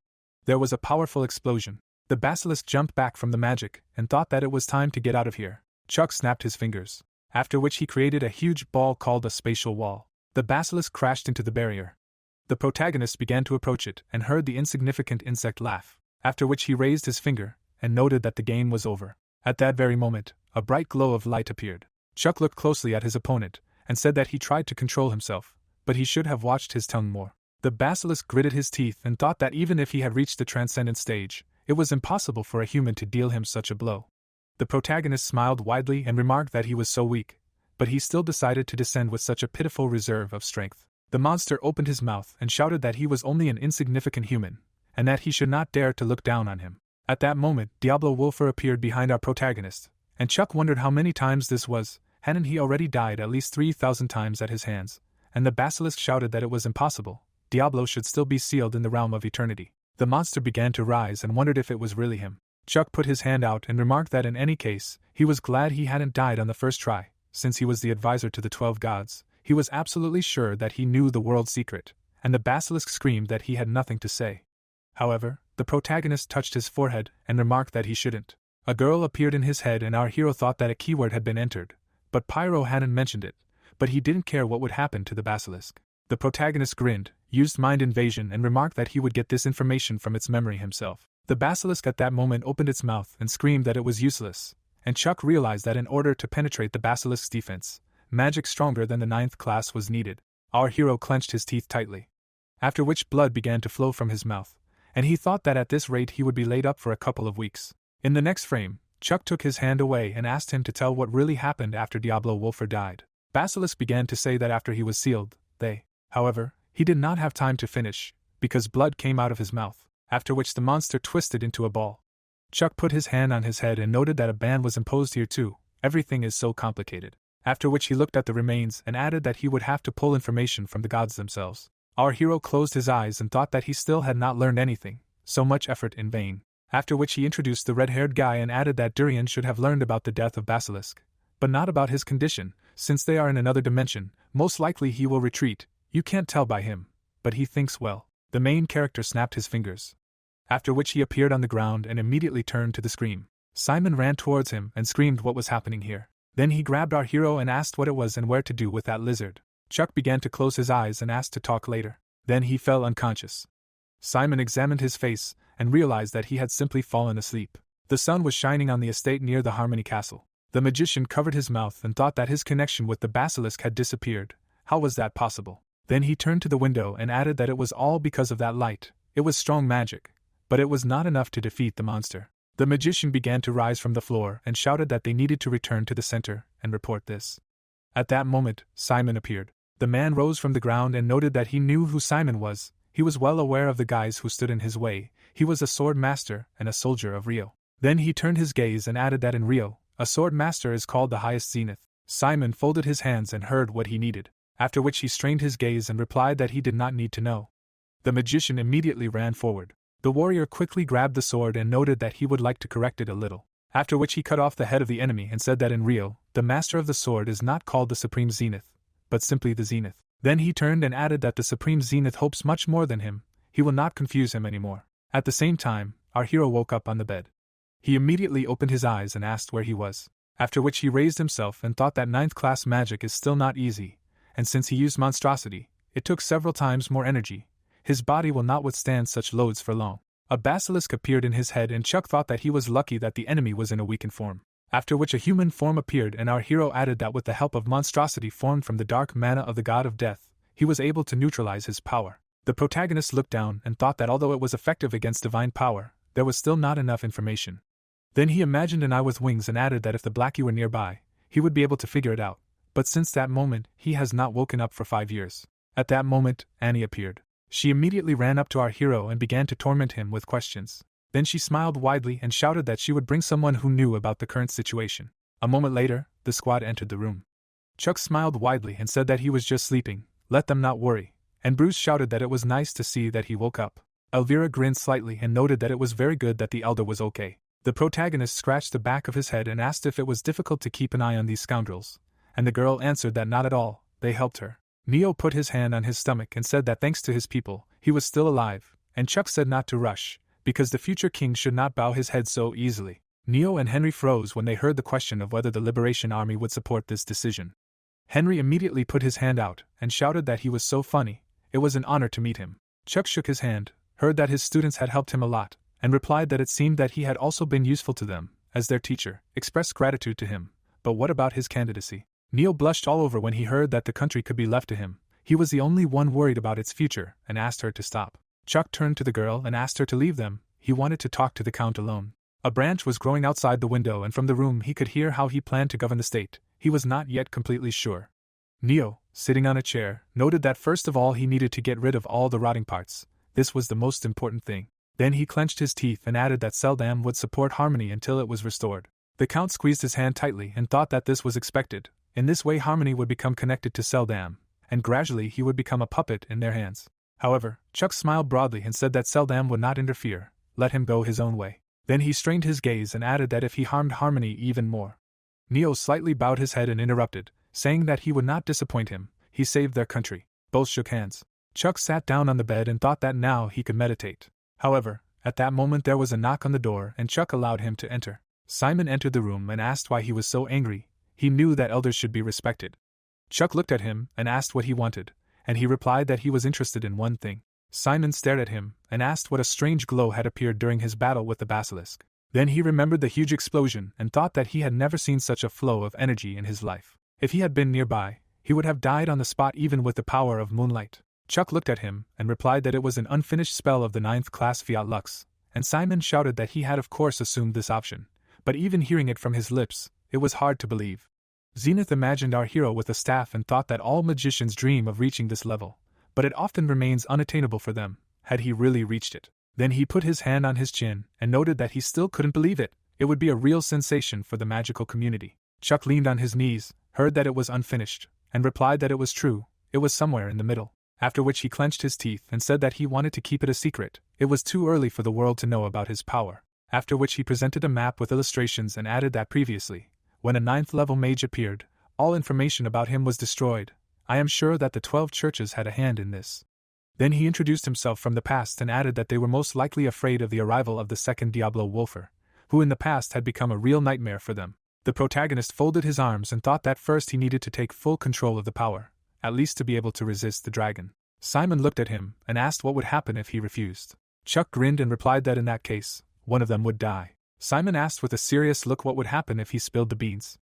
Speaker 1: There was a powerful explosion. The basilisk jumped back from the magic, and thought that it was time to get out of here. Chuck snapped his fingers, after which he created a huge ball called a spatial wall. The basilisk crashed into the barrier. The protagonist began to approach it, and heard the insignificant insect laugh, after which he raised his finger, and noted that the game was over. At that very moment, a bright glow of light appeared. Chuck looked closely at his opponent, and said that he tried to control himself, but he should have watched his tongue more. The basilisk gritted his teeth and thought that even if he had reached the transcendent stage, it was impossible for a human to deal him such a blow. The protagonist smiled widely and remarked that he was so weak, but he still decided to descend with such a pitiful reserve of strength. The monster opened his mouth and shouted that he was only an insignificant human, and that he should not dare to look down on him. At that moment, Diablo Wolfer appeared behind our protagonist, and Chuck wondered how many times this was. Hadn't he already died at least 3,000 times at his hands? And the basilisk shouted that it was impossible. Diablo should still be sealed in the realm of eternity. The monster began to rise and wondered if it was really him. Chuck put his hand out and remarked that in any case, he was glad he hadn't died on the first try. Since he was the advisor to the 12 gods, he was absolutely sure that he knew the world's secret, and the basilisk screamed that he had nothing to say. However, the protagonist touched his forehead and remarked that he shouldn't. A girl appeared in his head and our hero thought that a keyword had been entered, but Pyro hadn't mentioned it, but he didn't care what would happen to the basilisk. The protagonist grinned, used mind invasion and remarked that he would get this information from its memory himself. The basilisk at that moment opened its mouth and screamed that it was useless, and Chuck realized that in order to penetrate the basilisk's defense, magic stronger than the 9th class was needed. Our hero clenched his teeth tightly, after which blood began to flow from his mouth, and he thought that at this rate he would be laid up for a couple of weeks. In the next frame, Chuck took his hand away and asked him to tell what really happened after Diablo Wolfer died. Basilisk began to say that after he was sealed, however, he did not have time to finish, because blood came out of his mouth, after which the monster twisted into a ball. Chuck put his hand on his head and noted that a ban was imposed here too. Everything is so complicated. After which he looked at the remains and added that he would have to pull information from the gods themselves. Our hero closed his eyes and thought that he still had not learned anything, so much effort in vain. After which he introduced the red-haired guy and added that Durian should have learned about the death of Basilisk, but not about his condition. Since they are in another dimension, most likely he will retreat. You can't tell by him, but he thinks well. The main character snapped his fingers, after which he appeared on the ground and immediately turned to the scream. Simon ran towards him and screamed what was happening here. Then he grabbed our hero and asked what it was and where to do with that lizard. Chuck began to close his eyes and asked to talk later. Then he fell unconscious. Simon examined his face and realized that he had simply fallen asleep. The sun was shining on the estate near the Harmony Castle. The magician covered his mouth and thought that his connection with the basilisk had disappeared. How was that possible? Then he turned to the window and added that it was all because of that light. It was strong magic, but it was not enough to defeat the monster. The magician began to rise from the floor and shouted that they needed to return to the center and report this. At that moment, Simon appeared. The man rose from the ground and noted that he knew who Simon was. He was well aware of the guys who stood in his way. He was a sword master and a soldier of Rio. Then he turned his gaze and added that in Rio, a sword master is called the highest zenith. Simon folded his hands and heard what he needed, after which he strained his gaze and replied that he did not need to know. The magician immediately ran forward. The warrior quickly grabbed the sword and noted that he would like to correct it a little. After which he cut off the head of the enemy and said that in Rio, the master of the sword is not called the Supreme Zenith, but simply the Zenith. Then he turned and added that the Supreme Zenith hopes much more than him, he will not confuse him anymore. At the same time, our hero woke up on the bed. He immediately opened his eyes and asked where he was, after which he raised himself and thought that 9th class magic is still not easy, and since he used monstrosity, it took several times more energy. His body will not withstand such loads for long. A basilisk appeared in his head and Chuck thought that he was lucky that the enemy was in a weakened form. After which a human form appeared and our hero added that with the help of monstrosity formed from the dark mana of the god of death, he was able to neutralize his power. The protagonist looked down and thought that although it was effective against divine power, there was still not enough information. Then he imagined an eye with wings and added that if the Blackie were nearby, he would be able to figure it out, but since that moment, he has not woken up for 5 years. At that moment, Annie appeared. She immediately ran up to our hero and began to torment him with questions. Then she smiled widely and shouted that she would bring someone who knew about the current situation. A moment later, the squad entered the room. Chuck smiled widely and said that he was just sleeping, let them not worry, and Bruce shouted that it was nice to see that he woke up. Elvira grinned slightly and noted that it was very good that the elder was okay. The protagonist scratched the back of his head and asked if it was difficult to keep an eye on these scoundrels, and the girl answered that not at all, they helped her. Neo put his hand on his stomach and said that thanks to his people, he was still alive, and Chuck said not to rush, because the future king should not bow his head so easily. Neo and Henry froze when they heard the question of whether the Liberation Army would support this decision. Henry immediately put his hand out and shouted that he was so funny, it was an honor to meet him. Chuck shook his hand, heard that his students had helped him a lot, and replied that it seemed that he had also been useful to them, as their teacher, expressed gratitude to him. But what about his candidacy? Neo blushed all over when he heard that the country could be left to him. He was the only one worried about its future, and asked her to stop. Chuck turned to the girl and asked her to leave them. He wanted to talk to the Count alone. A branch was growing outside the window and from the room he could hear how he planned to govern the state. He was not yet completely sure. Neo, sitting on a chair, noted that first of all he needed to get rid of all the rotting parts. This was the most important thing. Then he clenched his teeth and added that Seldam would support harmony until it was restored. The Count squeezed his hand tightly and thought that this was expected. In this way harmony would become connected to Seldam, and gradually he would become a puppet in their hands. However, Chuck smiled broadly and said that Seldam would not interfere, let him go his own way. Then he strained his gaze and added that if he harmed harmony even more. Neo slightly bowed his head and interrupted, saying that he would not disappoint him. He saved their country. Both shook hands. Chuck sat down on the bed and thought that now he could meditate. However, at that moment there was a knock on the door and Chuck allowed him to enter. Simon entered the room and asked why he was so angry. He knew that elders should be respected. Chuck looked at him and asked what he wanted, and he replied that he was interested in one thing. Simon stared at him and asked what a strange glow had appeared during his battle with the basilisk. Then he remembered the huge explosion and thought that he had never seen such a flow of energy in his life. If he had been nearby, he would have died on the spot even with the power of moonlight. Chuck looked at him and replied that it was an unfinished spell of the 9th class Fiat Lux, and Simon shouted that he had of course assumed this option, but even hearing it from his lips, it was hard to believe. Zenith imagined our hero with a staff and thought that all magicians dream of reaching this level, but it often remains unattainable for them. Had he really reached it? Then he put his hand on his chin and noted that he still couldn't believe it. It would be a real sensation for the magical community. Chuck leaned on his knees, heard that it was unfinished, and replied that it was true, it was somewhere in the middle. After which he clenched his teeth and said that he wanted to keep it a secret. It was too early for the world to know about his power. After which he presented a map with illustrations and added that previously, when a 9th level mage appeared, all information about him was destroyed. I am sure that the 12 churches had a hand in this. Then he introduced himself from the past and added that they were most likely afraid of the arrival of the second Diablo Wolfer, who in the past had become a real nightmare for them. The protagonist folded his arms and thought that first he needed to take full control of the power, at least to be able to resist the dragon. Simon looked at him and asked what would happen if he refused. Chuck grinned and replied that in that case, one of them would die. Simon asked with a serious look what would happen if he spilled the beans.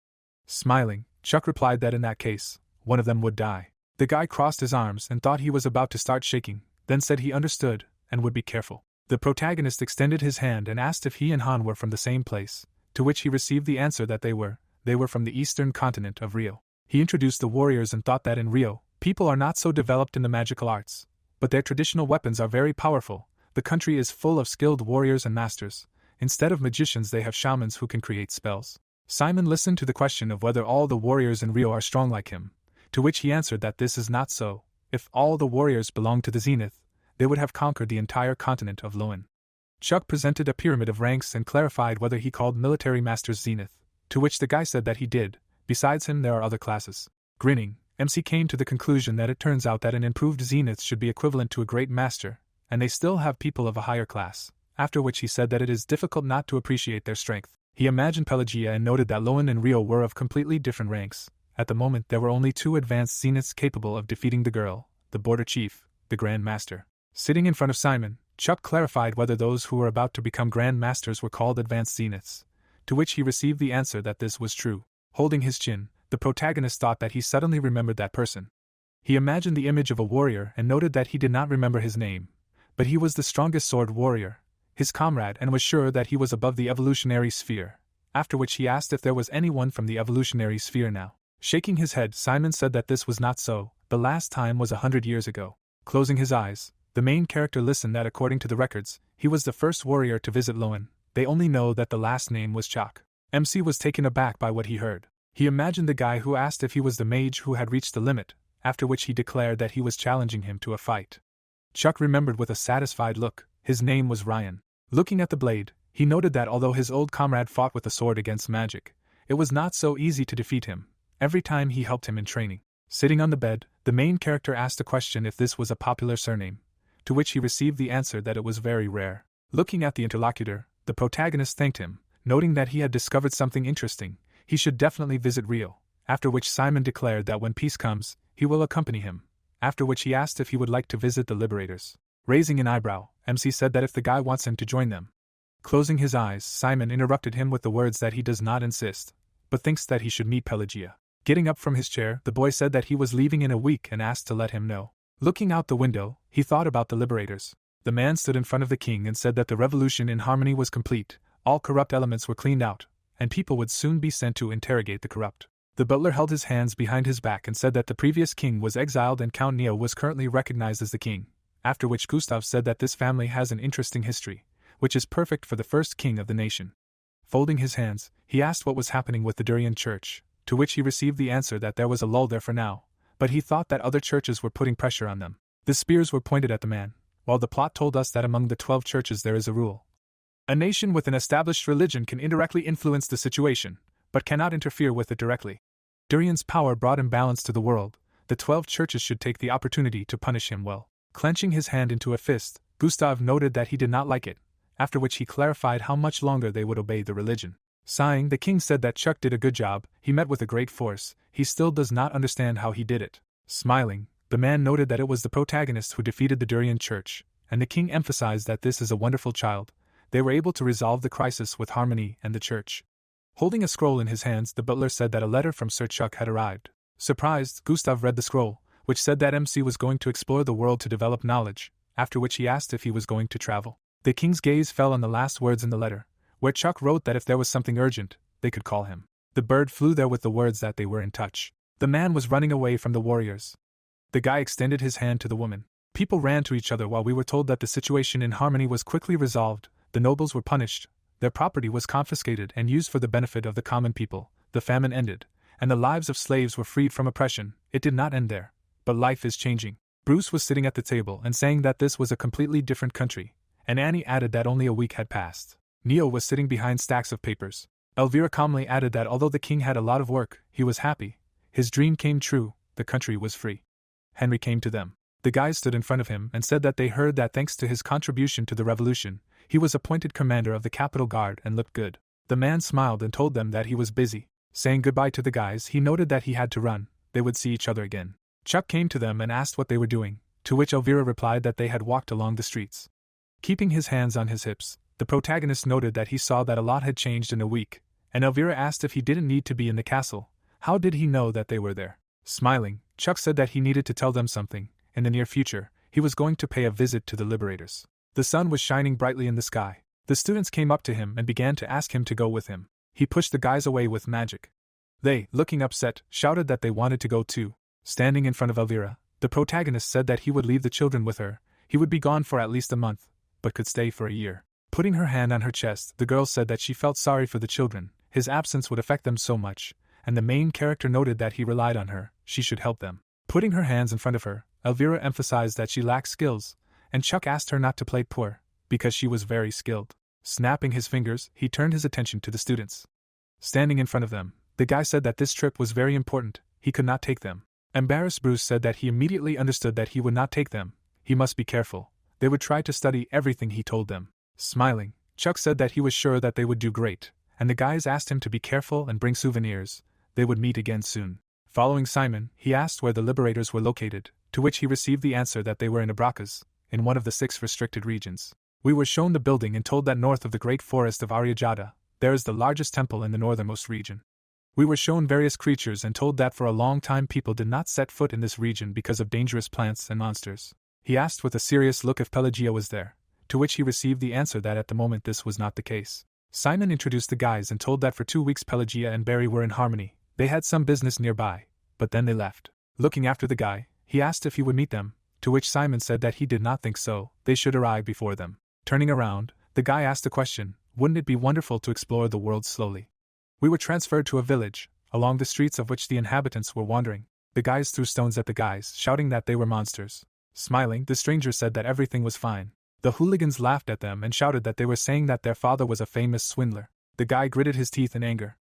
Speaker 1: Smiling, Chuck replied that in that case, one of them would die. The guy crossed his arms and thought he was about to start shaking, then said he understood and would be careful. The protagonist extended his hand and asked if he and Han were from the same place, to which he received the answer that they were from the eastern continent of Rio. He introduced the warriors and thought that in Rio, people are not so developed in the magical arts, but their traditional weapons are very powerful. The country is full of skilled warriors and masters. Instead of magicians they have shamans who can create spells. Simon listened to the question of whether all the warriors in Rio are strong like him, to which he answered that this is not so. If all the warriors belonged to the Zenith, they would have conquered the entire continent of Loan. Chuck presented a pyramid of ranks and clarified whether he called military masters zenith, to which the guy said that he did. Besides him there are other classes. Grinning, MC came to the conclusion that it turns out that an improved zenith should be equivalent to a great master, and they still have people of a higher class, after which he said that it is difficult not to appreciate their strength. He imagined Pelagia and noted that Loan and Rio were of completely different ranks. At the moment there were only 2 advanced zeniths capable of defeating the girl, the border chief, the Grand Master. Sitting in front of Simon, Chuck clarified whether those who were about to become Grand Masters were called advanced zeniths, to which he received the answer that this was true. Holding his chin, the protagonist thought that he suddenly remembered that person. He imagined the image of a warrior and noted that he did not remember his name, but he was the strongest sword warrior, his comrade, and was sure that he was above the evolutionary sphere, after which he asked if there was anyone from the evolutionary sphere now. Shaking his head, Simon said that this was not so, the last time was 100 years ago. Closing his eyes, the main character listened that according to the records, he was the first warrior to visit Loan. They only know that the last name was Chuck. MC was taken aback by what he heard. He imagined the guy who asked if he was the mage who had reached the limit, after which he declared that he was challenging him to a fight. Chuck remembered with a satisfied look, his name was Ryan. Looking at the blade, he noted that although his old comrade fought with a sword against magic, it was not so easy to defeat him, every time he helped him in training. Sitting on the bed, the main character asked a question if this was a popular surname, to which he received the answer that it was very rare. Looking at the interlocutor, the protagonist thanked him, noting that he had discovered something interesting. He should definitely visit Rio, after which Simon declared that when peace comes, he will accompany him, after which he asked if he would like to visit the Liberators. Raising an eyebrow, MC said that if the guy wants him to join them. Closing his eyes, Simon interrupted him with the words that he does not insist, but thinks that he should meet Pelagia. Getting up from his chair, the boy said that he was leaving in a week and asked to let him know. Looking out the window, he thought about the Liberators. The man stood in front of the king and said that the revolution in harmony was complete, all corrupt elements were cleaned out, and people would soon be sent to interrogate the corrupt. The butler held his hands behind his back and said that the previous king was exiled and Count Neo was currently recognized as the king, after which Gustav said that this family has an interesting history, which is perfect for the first king of the nation. Folding his hands, he asked what was happening with the Durian church, to which he received the answer that there was a lull there for now, but he thought that other churches were putting pressure on them. The spears were pointed at the man, while the plot told us that among the 12 churches there is a rule. A nation with an established religion can indirectly influence the situation, but cannot interfere with it directly. Durian's power brought imbalance to the world. The 12 churches should take the opportunity to punish him well. Clenching his hand into a fist, Gustav noted that he did not like it, after which he clarified how much longer they would obey the religion. Sighing, the king said that Chuck did a good job. He met with a great force. He still does not understand how he did it. Smiling, the man noted that it was the protagonist who defeated the Durian church, and the king emphasized that this is a wonderful child. They were able to resolve the crisis with harmony and the church. Holding a scroll in his hands, the butler said that a letter from Sir Chuck had arrived. Surprised, Gustav read the scroll, which said that MC was going to explore the world to develop knowledge, after which he asked if he was going to travel. The king's gaze fell on the last words in the letter, where Chuck wrote that if there was something urgent, they could call him. The bird flew there with the words that they were in touch. The man was running away from the warriors. The guy extended his hand to the woman. People ran to each other while we were told that the situation in harmony was quickly resolved. The nobles were punished, their property was confiscated and used for the benefit of the common people, the famine ended, and the lives of slaves were freed from oppression. It did not end there, but life is changing. Bruce was sitting at the table and saying that this was a completely different country, and Annie added that only a week had passed. Neo was sitting behind stacks of papers. Elvira calmly added that although the king had a lot of work, he was happy. His dream came true, the country was free. Henry came to them. The guys stood in front of him and said that they heard that thanks to his contribution to the revolution, he was appointed commander of the Capitol Guard and looked good. The man smiled and told them that he was busy. Saying goodbye to the guys, he noted that he had to run. They would see each other again. Chuck came to them and asked what they were doing, to which Elvira replied that they had walked along the streets. Keeping his hands on his hips, the protagonist noted that he saw that a lot had changed in a week, and Elvira asked if he didn't need to be in the castle. How did he know that they were there? Smiling, Chuck said that he needed to tell them something. In the near future, he was going to pay a visit to the Liberators. The sun was shining brightly in the sky. The students came up to him and began to ask him to go with him. He pushed the guys away with magic. They, looking upset, shouted that they wanted to go too. Standing in front of Elvira, the protagonist said that he would leave the children with her. He would be gone for at least a month, but could stay for a year. Putting her hand on her chest, the girl said that she felt sorry for the children. His absence would affect them so much, and the main character noted that he relied on her. She should help them. Putting her hands in front of her, Elvira emphasized that she lacked skills, and Chuck asked her not to play poor, because she was very skilled. Snapping his fingers, he turned his attention to the students. Standing in front of them, the guy said that this trip was very important, he could not take them. Embarrassed Bruce said that he immediately understood that he would not take them, he must be careful, they would try to study everything he told them. Smiling, Chuck said that he was sure that they would do great, and the guys asked him to be careful and bring souvenirs, they would meet again soon. Following Simon, he asked where the liberators were located, to which he received the answer that they were in Abrakas, in one of the 6 restricted regions. We were shown the building and told that north of the great forest of Aryajada, there is the largest temple in the northernmost region. We were shown various creatures and told that for a long time people did not set foot in this region because of dangerous plants and monsters. He asked with a serious look if Pelagia was there, to which he received the answer that at the moment this was not the case. Simon introduced the guys and told that for 2 weeks Pelagia and Barry were in harmony, they had some business nearby, but then they left. Looking after the guy, he asked if he would meet them, to which Simon said that he did not think so, they should arrive before them. Turning around, the guy asked a question, wouldn't it be wonderful to explore the world slowly? We were transferred to a village, along the streets of which the inhabitants were wandering. The guys threw stones at the guys, shouting that they were monsters. Smiling, the stranger said that everything was fine. The hooligans laughed at them and shouted that they were saying that their father was a famous swindler. The guy gritted his teeth in anger.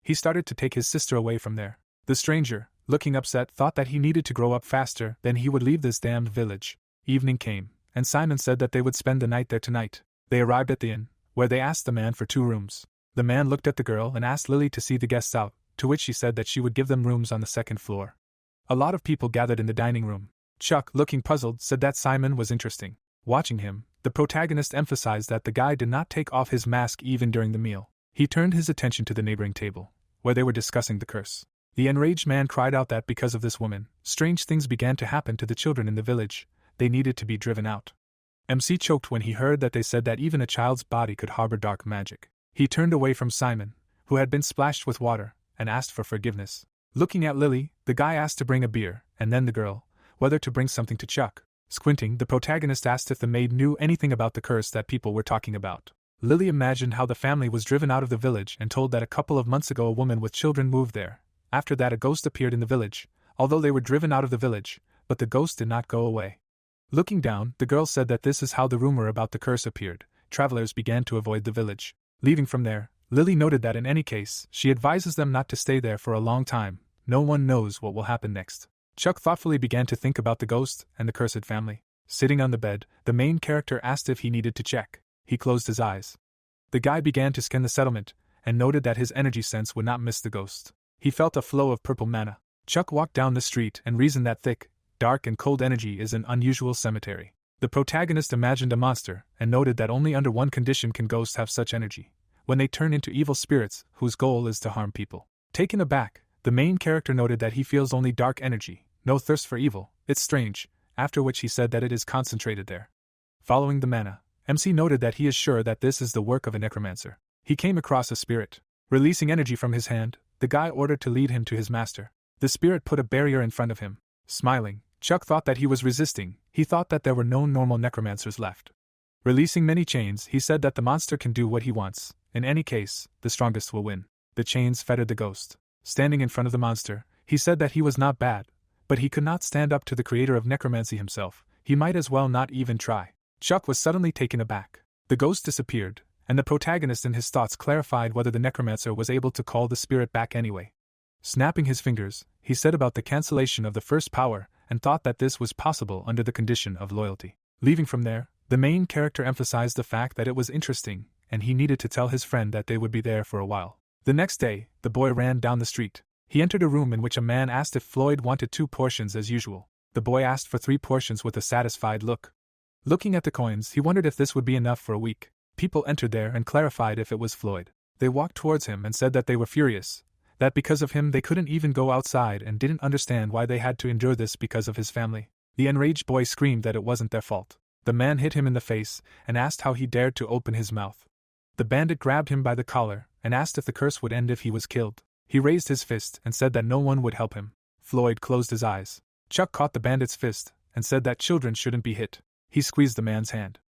Speaker 1: He started to take his sister away from there. The stranger, looking upset, thought that he needed to grow up faster, then he would leave this damned village. Evening came, and Simon said that they would spend the night there tonight. They arrived at the inn, where they asked the man for 2 rooms. The man looked at the girl and asked Lily to see the guests out, to which she said that she would give them rooms on the 2nd floor. A lot of people gathered in the dining room. Chuck, looking puzzled, said that Simon was interesting. Watching him, the protagonist emphasized that the guy did not take off his mask even during the meal. He turned his attention to the neighboring table, where they were discussing the curse. The enraged man cried out that because of this woman, strange things began to happen to the children in the village, they needed to be driven out. MC choked when he heard that they said that even a child's body could harbor dark magic. He turned away from Simon, who had been splashed with water, and asked for forgiveness. Looking at Lily, the guy asked to bring a beer, and then the girl, whether to bring something to Chuck. Squinting, the protagonist asked if the maid knew anything about the curse that people were talking about. Lily imagined how the family was driven out of the village and told that a couple of months ago a woman with children moved there. After that a ghost appeared in the village, although they were driven out of the village, but the ghost did not go away. Looking down, the girl said that this is how the rumor about the curse appeared. Travelers began to avoid the village. Leaving from there, Lily noted that in any case, she advises them not to stay there for a long time. No one knows what will happen next. Chuck thoughtfully began to think about the ghost and the cursed family. Sitting on the bed, the main character asked if he needed to check. He closed his eyes. The guy began to scan the settlement, and noted that his energy sense would not miss the ghost. He felt a flow of purple mana. Chuck walked down the street and reasoned that thick, dark and cold energy is an unusual cemetery. The protagonist imagined a monster, and noted that only under one condition can ghosts have such energy: when they turn into evil spirits, whose goal is to harm people. Taken aback, the main character noted that he feels only dark energy, no thirst for evil, it's strange, after which he said that it is concentrated there. Following the mana, MC noted that he is sure that this is the work of a necromancer. He came across a spirit. Releasing energy from his hand, the guy ordered to lead him to his master. The spirit put a barrier in front of him. Smiling, Chuck thought that he was resisting. He thought that there were no normal necromancers left. Releasing many chains, he said that the monster can do what he wants. In any case, the strongest will win. The chains fettered the ghost. Standing in front of the monster, he said that he was not bad, but he could not stand up to the creator of necromancy himself. He might as well not even try. Chuck was suddenly taken aback. The ghost disappeared, and the protagonist in his thoughts clarified whether the necromancer was able to call the spirit back anyway. Snapping his fingers, he said about the cancellation of the first power, and thought that this was possible under the condition of loyalty. Leaving from there, the main character emphasized the fact that it was interesting, and he needed to tell his friend that they would be there for a while. The next day, the boy ran down the street. He entered a room in which a man asked if Floyd wanted 2 portions as usual. The boy asked for 3 portions with a satisfied look. Looking at the coins, he wondered if this would be enough for a week. People entered there and clarified if it was Floyd. They walked towards him and said that they were furious, that because of him they couldn't even go outside and didn't understand why they had to endure this because of his family. The enraged boy screamed that it wasn't their fault. The man hit him in the face and asked how he dared to open his mouth. The bandit grabbed him by the collar and asked if the curse would end if he was killed. He raised his fist and said that no one would help him. Floyd closed his eyes. Chuck caught the bandit's fist and said that children shouldn't be hit. He squeezed the man's hand.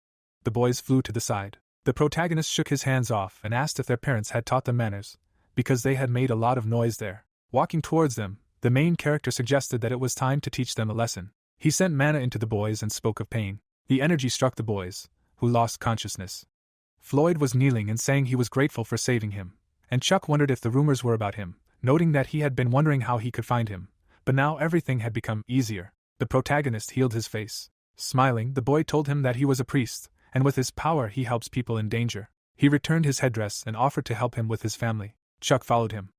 Speaker 1: The boys flew to the side. The protagonist shook his hands off and asked if their parents had taught them manners, because they had made a lot of noise there. Walking towards them, the main character suggested that it was time to teach them a lesson. He sent mana into the boys and spoke of pain. The energy struck the boys, who lost consciousness. Floyd was kneeling and saying he was grateful for saving him, and Chuck wondered if the rumors were about him, noting that he had been wondering how he could find him, but now everything had become easier. The protagonist healed his face. Smiling, the boy told him that he was a priest, and with his power he helps people in danger. He returned his headdress and offered to help him with his family. Chuck followed him.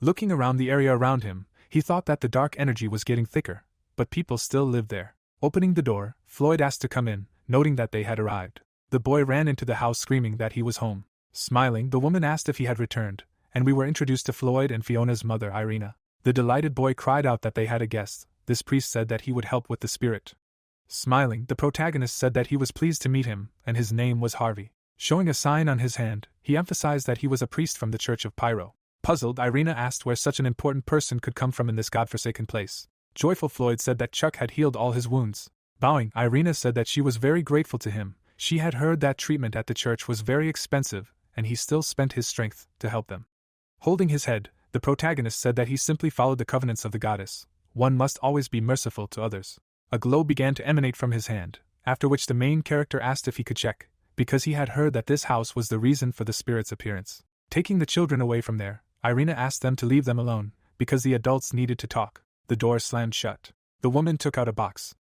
Speaker 1: Looking around the area around him, he thought that the dark energy was getting thicker, but people still lived there. Opening the door, Floyd asked to come in, noting that they had arrived. The boy ran into the house screaming that he was home. Smiling, the woman asked if he had returned, and we were introduced to Floyd and Fiona's mother, Irina. The delighted boy cried out that they had a guest. This priest said that he would help with the spirit. Smiling, the protagonist said that he was pleased to meet him, and his name was Harvey. Showing a sign on his hand, he emphasized that he was a priest from the Church of Pyro. Puzzled, Irina asked where such an important person could come from in this godforsaken place. Joyful Floyd said that Chuck had healed all his wounds. Bowing, Irina said that she was very grateful to him. She had heard that treatment at the church was very expensive, and he still spent his strength to help them. Holding his head, the protagonist said that he simply followed the covenants of the goddess. One must always be merciful to others. A glow began to emanate from his hand, after which the main character asked if he could check, because he had heard that this house was the reason for the spirit's appearance. Taking the children away from there, Irina asked them to leave them alone, because the adults needed to talk. The door slammed shut. The woman took out a box.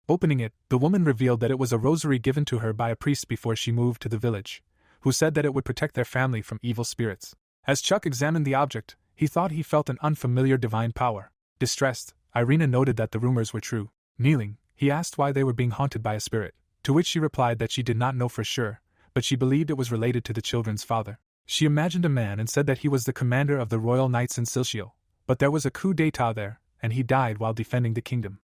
Speaker 1: Opening it, the woman revealed that it was a rosary given to her by a priest before she moved to the village, who said that it would protect their family from evil spirits. As Chuck examined the object, he thought he felt an unfamiliar divine power. Distressed, Irina noted that the rumors were true. Kneeling, he asked why they were being haunted by a spirit, to which she replied that she did not know for sure, but she believed it was related to the children's father. She imagined a man and said that he was the commander of the Royal Knights in Silcio, but there was a coup d'état there, and he died while defending the kingdom.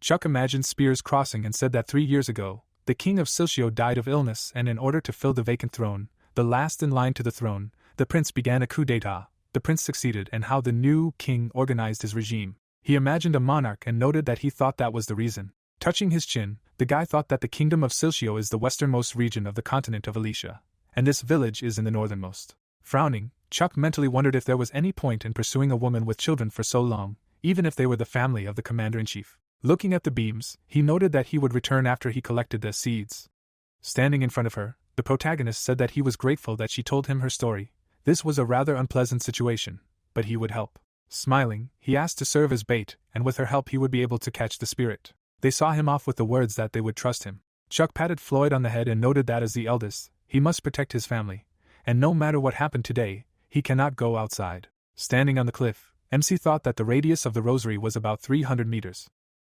Speaker 1: Chuck imagined spears crossing and said that 3 years ago, the king of Silcio died of illness, and in order to fill the vacant throne, the last in line to the throne, the prince began a coup d'état. The prince succeeded, and how the new king organized his regime. He imagined a monarch and noted that he thought that was the reason. Touching his chin, the guy thought that the kingdom of Silcio is the westernmost region of the continent of Alicia, and this village is in the northernmost. Frowning, Chuck mentally wondered if there was any point in pursuing a woman with children for so long, even if they were the family of the commander-in-chief. Looking at the beams, he noted that he would return after he collected the seeds. Standing in front of her, the protagonist said that he was grateful that she told him her story. This was a rather unpleasant situation, but he would help. Smiling, he asked to serve as bait, and with her help he would be able to catch the spirit. They saw him off with the words that they would trust him. Chuck patted Floyd on the head and noted that as the eldest, he must protect his family, and no matter what happened today, he cannot go outside. Standing on the cliff, MC thought that the radius of the rosary was about 300 meters.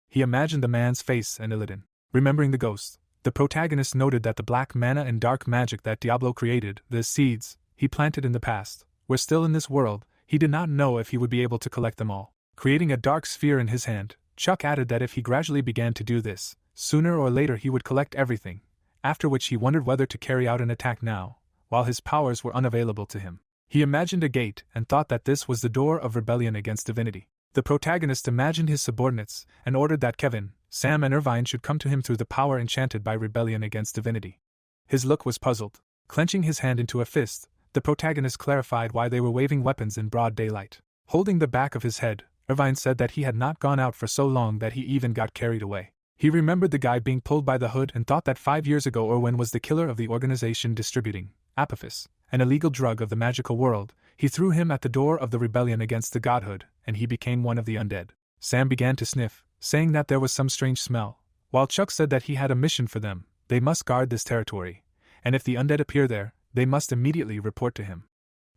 Speaker 1: He imagined the man's face and Illidan. Remembering the ghost, the protagonist noted that the black mana and dark magic that Diablo created, the seeds he planted in the past, were still in this world. He did not know if he would be able to collect them all. Creating a dark sphere in his hand, Chuck added that if he gradually began to do this, sooner or later he would collect everything, after which he wondered whether to carry out an attack now, while his powers were unavailable to him. He imagined a gate and thought that this was the door of rebellion against divinity. The protagonist imagined his subordinates and ordered that Kevin, Sam and Irvine should come to him through the power enchanted by rebellion against divinity. His look was puzzled. Clenching his hand into a fist, the protagonist clarified why they were waving weapons in broad daylight. Holding the back of his head, Irvine said that he had not gone out for so long that he even got carried away. He remembered the guy being pulled by the hood and thought that 5 years ago Irwin was the killer of the organization distributing Apophis, an illegal drug of the magical world. He threw him at the door of the rebellion against the godhood, and he became one of the undead. Sam began to sniff, saying that there was some strange smell, while Chuck said that he had a mission for them. They must guard this territory, and if the undead appear there, they must immediately report to him.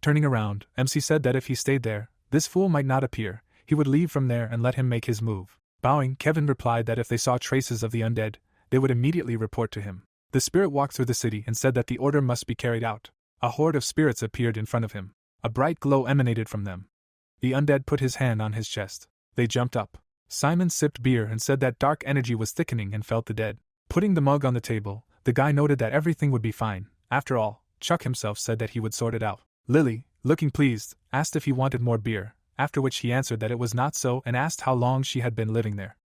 Speaker 1: Turning around, MC said that if he stayed there, this fool might not appear. He would leave from there and let him make his move. Bowing, Kevin replied that if they saw traces of the undead, they would immediately report to him. The spirit walked through the city and said that the order must be carried out. A horde of spirits appeared in front of him. A bright glow emanated from them. The undead put his hand on his chest. They jumped up. Simon sipped beer and said that dark energy was thickening and felt the dead. Putting the mug on the table, the guy noted that everything would be fine. After all, Chuck himself said that he would sort it out. Lily, looking pleased, asked if he wanted more beer, after which he answered that it was not so and asked how long she had been living there.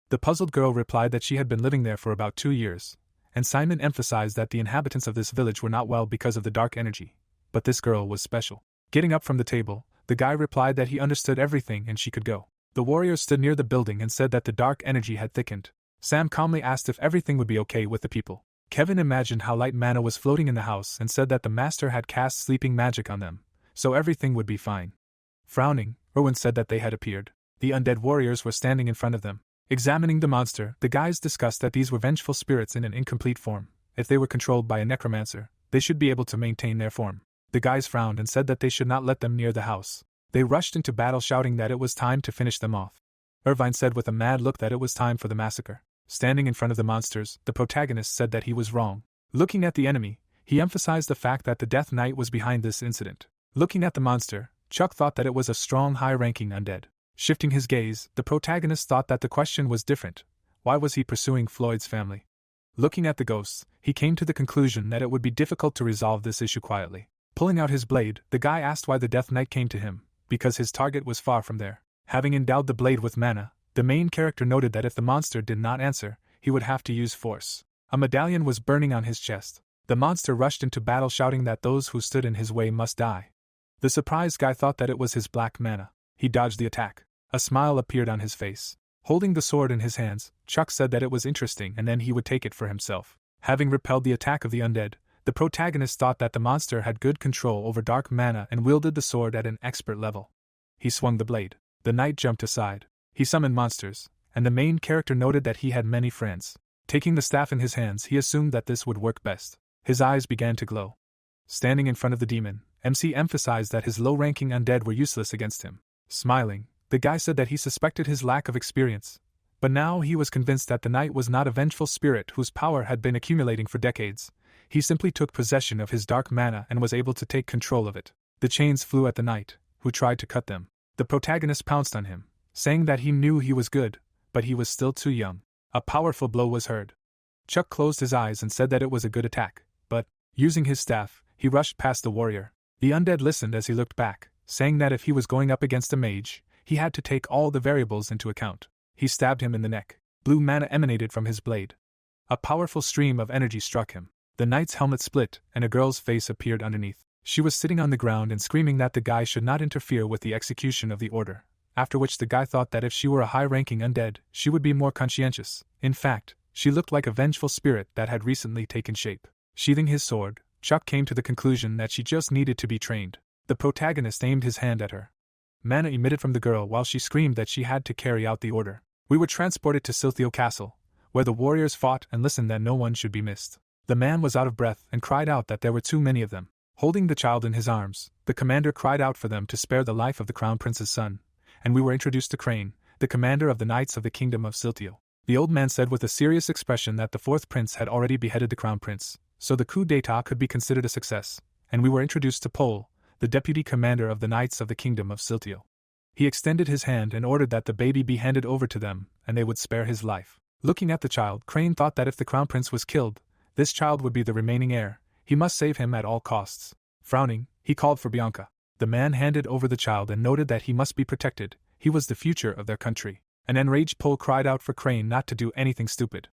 Speaker 1: The puzzled girl replied that she had been living there for about 2 years, and Simon emphasized that the inhabitants of this village were not well because of the dark energy, but this girl was special. Getting up from the table, the guy replied that he understood everything and she could go. The warrior stood near the building and said that the dark energy had thickened. Sam calmly asked if everything would be okay with the people. Kevin imagined how light mana was floating in the house and said that the master had cast sleeping magic on them, so everything would be fine. Frowning, Erwin said that they had appeared. The undead warriors were standing in front of them. Examining the monster, the guys discussed that these were vengeful spirits in an incomplete form. If they were controlled by a necromancer, they should be able to maintain their form. The guys frowned and said that they should not let them near the house. They rushed into battle shouting that it was time to finish them off. Irvine said with a mad look that it was time for the massacre. Standing in front of the monsters, the protagonist said that he was wrong. Looking at the enemy, he emphasized the fact that the Death Knight was behind this incident. Looking at the monster, Chuck thought that it was a strong, high-ranking undead. Shifting his gaze, the protagonist thought that the question was different. Why was he pursuing Floyd's family? Looking at the ghosts, he came to the conclusion that it would be difficult to resolve this issue quietly. Pulling out his blade, the guy asked why the Death Knight came to him, because his target was far from there. Having endowed the blade with mana, the main character noted that if the monster did not answer, he would have to use force. A medallion was burning on his chest. The monster rushed into battle shouting that those who stood in his way must die. The surprised guy thought that it was his black mana. He dodged the attack. A smile appeared on his face. Holding the sword in his hands, Chuck said that it was interesting and then he would take it for himself. Having repelled the attack of the undead, the protagonist thought that the monster had good control over dark mana and wielded the sword at an expert level. He swung the blade. The knight jumped aside. He summoned monsters, and the main character noted that he had many friends. Taking the staff in his hands, he assumed that this would work best. His eyes began to glow. Standing in front of the demon, MC emphasized that his low-ranking undead were useless against him. Smiling, the guy said that he suspected his lack of experience, but now he was convinced that the knight was not a vengeful spirit whose power had been accumulating for decades. He simply took possession of his dark mana and was able to take control of it. The chains flew at the knight, who tried to cut them. The protagonist pounced on him, saying that he knew he was good, but he was still too young. A powerful blow was heard. Chuck closed his eyes and said that it was a good attack, but, using his staff, he rushed past the warrior. The undead listened as he looked back, saying that if he was going up against a mage, he had to take all the variables into account. He stabbed him in the neck. Blue mana emanated from his blade. A powerful stream of energy struck him. The knight's helmet split, and a girl's face appeared underneath. She was sitting on the ground and screaming that the guy should not interfere with the execution of the order, after which the guy thought that if she were a high-ranking undead, she would be more conscientious. In fact, she looked like a vengeful spirit that had recently taken shape. Sheathing his sword, Chuck came to the conclusion that she just needed to be trained. The protagonist aimed his hand at her. Mana emitted from the girl while she screamed that she had to carry out the order. We were transported to Silthio Castle, where the warriors fought and listened that no one should be missed. The man was out of breath and cried out that there were too many of them. Holding the child in his arms, the commander cried out for them to spare the life of the crown prince's son, and we were introduced to Crane, the commander of the Knights of the Kingdom of Silthio. The old man said with a serious expression that the fourth prince had already beheaded the crown prince, so the coup d'état could be considered a success, and we were introduced to Pole, the deputy commander of the Knights of the Kingdom of Silthio. He extended his hand and ordered that the baby be handed over to them, and they would spare his life. Looking at the child, Crane thought that if the crown prince was killed, this child would be the remaining heir. He must save him at all costs. Frowning, he called for Bianca. The man handed over the child and noted that he must be protected. He was the future of their country. An enraged Pole cried out for Crane not to do anything stupid.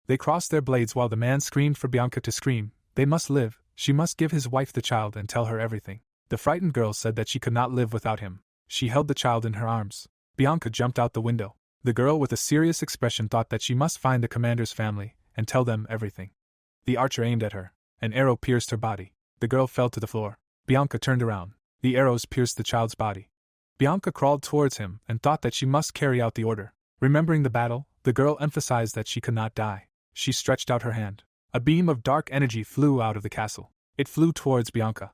Speaker 1: They crossed their blades while the man screamed for Bianca to scream. They must live. She must give his wife the child and tell her everything. The frightened girl said that she could not live without him. She held the child in her arms. Bianca jumped out the window. The girl with a serious expression thought that she must find the commander's family and tell them everything. The archer aimed at her. An arrow pierced her body. The girl fell to the floor. Bianca turned around. The arrows pierced the child's body. Bianca crawled towards him and thought that she must carry out the order. Remembering the battle, the girl emphasized that she could not die. She stretched out her hand. A beam of dark energy flew out of the castle. It flew towards Bianca.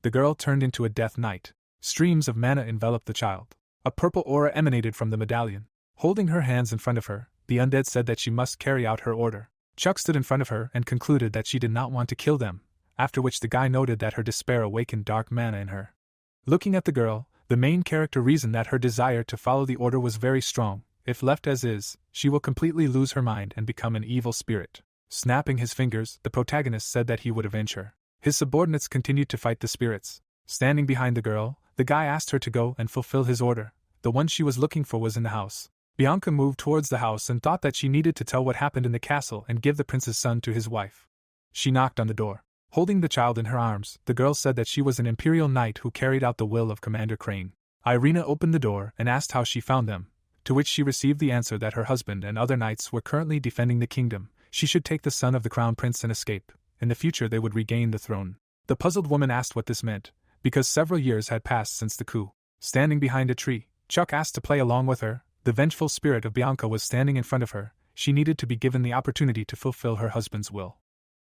Speaker 1: The girl turned into a death knight. Streams of mana enveloped the child. A purple aura emanated from the medallion. Holding her hands in front of her, the undead said that she must carry out her order. Chuck stood in front of her and concluded that she did not want to kill them, after which the guy noted that her despair awakened dark mana in her. Looking at the girl, the main character reasoned that her desire to follow the order was very strong. If left as is, she will completely lose her mind and become an evil spirit. Snapping his fingers, the protagonist said that he would avenge her. His subordinates continued to fight the spirits. Standing behind the girl, the guy asked her to go and fulfill his order. The one she was looking for was in the house. Bianca moved towards the house and thought that she needed to tell what happened in the castle and give the prince's son to his wife. She knocked on the door. Holding the child in her arms, the girl said that she was an imperial knight who carried out the will of Commander Crane. Irina opened the door and asked how she found them, to which she received the answer that her husband and other knights were currently defending the kingdom. She should take the son of the crown prince and escape. In the future they would regain the throne. The puzzled woman asked what this meant, because several years had passed since the coup. Standing behind a tree, Chuck asked to play along with her. The vengeful spirit of Bianca was standing in front of her. She needed to be given the opportunity to fulfill her husband's will.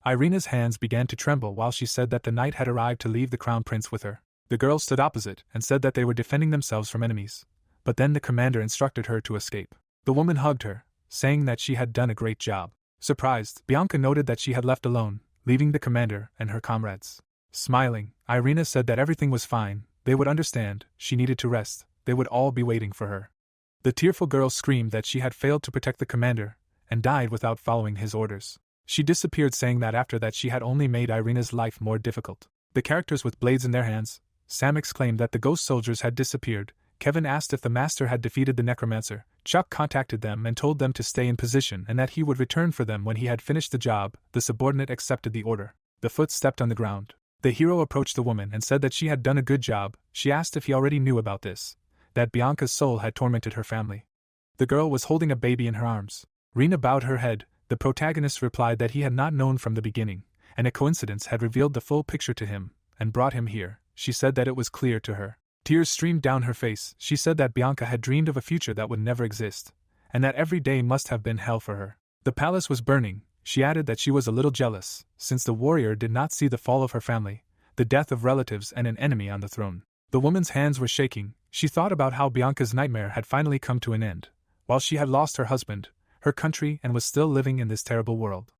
Speaker 1: Irina's hands began to tremble while she said that the knight had arrived to leave the crown prince with her. The girl stood opposite and said that they were defending themselves from enemies. But then the commander instructed her to escape. The woman hugged her, saying that she had done a great job. Surprised, Bianca noted that she had left alone, leaving the commander and her comrades. Smiling, Irina said that everything was fine, they would understand, she needed to rest, they would all be waiting for her. The tearful girl screamed that she had failed to protect the commander, and died without following his orders. She disappeared, saying that after that she had only made Irina's life more difficult. The characters with blades in their hands. Sam exclaimed that the ghost soldiers had disappeared. Kevin asked if the master had defeated the necromancer. Chuck contacted them and told them to stay in position and that he would return for them when he had finished the job. The subordinate accepted the order. The foot stepped on the ground. The hero approached the woman and said that she had done a good job. She asked if he already knew about this, that Bianca's soul had tormented her family. The girl was holding a baby in her arms. Rena bowed her head. The protagonist replied that he had not known from the beginning, and a coincidence had revealed the full picture to him, and brought him here. She said that it was clear to her. Tears streamed down her face. She said that Bianca had dreamed of a future that would never exist, and that every day must have been hell for her. The palace was burning. She added that she was a little jealous, since the warrior did not see the fall of her family, the death of relatives and an enemy on the throne. The woman's hands were shaking. She thought about how Bianca's nightmare had finally come to an end, while she had lost her husband, her country, and was still living in this terrible world.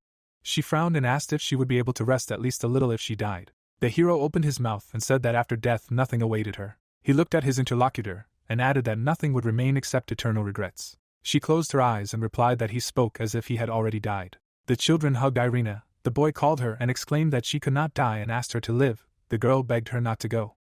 Speaker 1: She frowned and asked if she would be able to rest at least a little if she died. The hero opened his mouth and said that after death nothing awaited her. He looked at his interlocutor, and added that nothing would remain except eternal regrets. She closed her eyes and replied that he spoke as if he had already died. The children hugged Irina. The boy called her and exclaimed that she could not die and asked her to live. The girl begged her not to go.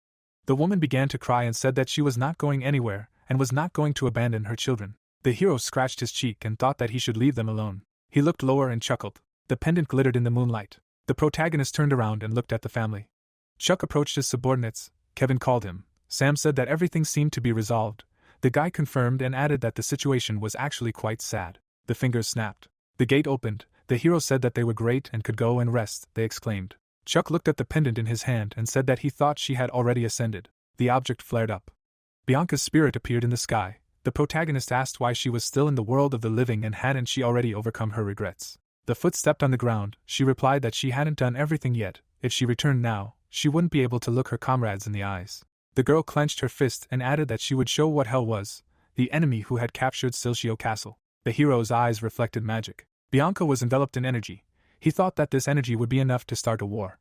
Speaker 1: The woman began to cry and said that she was not going anywhere, and was not going to abandon her children. The hero scratched his cheek and thought that he should leave them alone. He looked lower and chuckled. The pendant glittered in the moonlight. The protagonist turned around and looked at the family. Chuck approached his subordinates. Kevin called him. Sam said that everything seemed to be resolved. The guy confirmed and added that the situation was actually quite sad. The fingers snapped. The gate opened. The hero said that they were great and could go and rest, they exclaimed. Chuck looked at the pendant in his hand and said that he thought she had already ascended. The object flared up. Bianca's spirit appeared in the sky. The protagonist asked why she was still in the world of the living and hadn't she already overcome her regrets. The foot stepped on the ground. She replied that she hadn't done everything yet. If she returned now, she wouldn't be able to look her comrades in the eyes. The girl clenched her fist and added that she would show what hell was, the enemy who had captured Silcio Castle. The hero's eyes reflected magic. Bianca was enveloped in energy. He thought that this energy would be enough to start a war.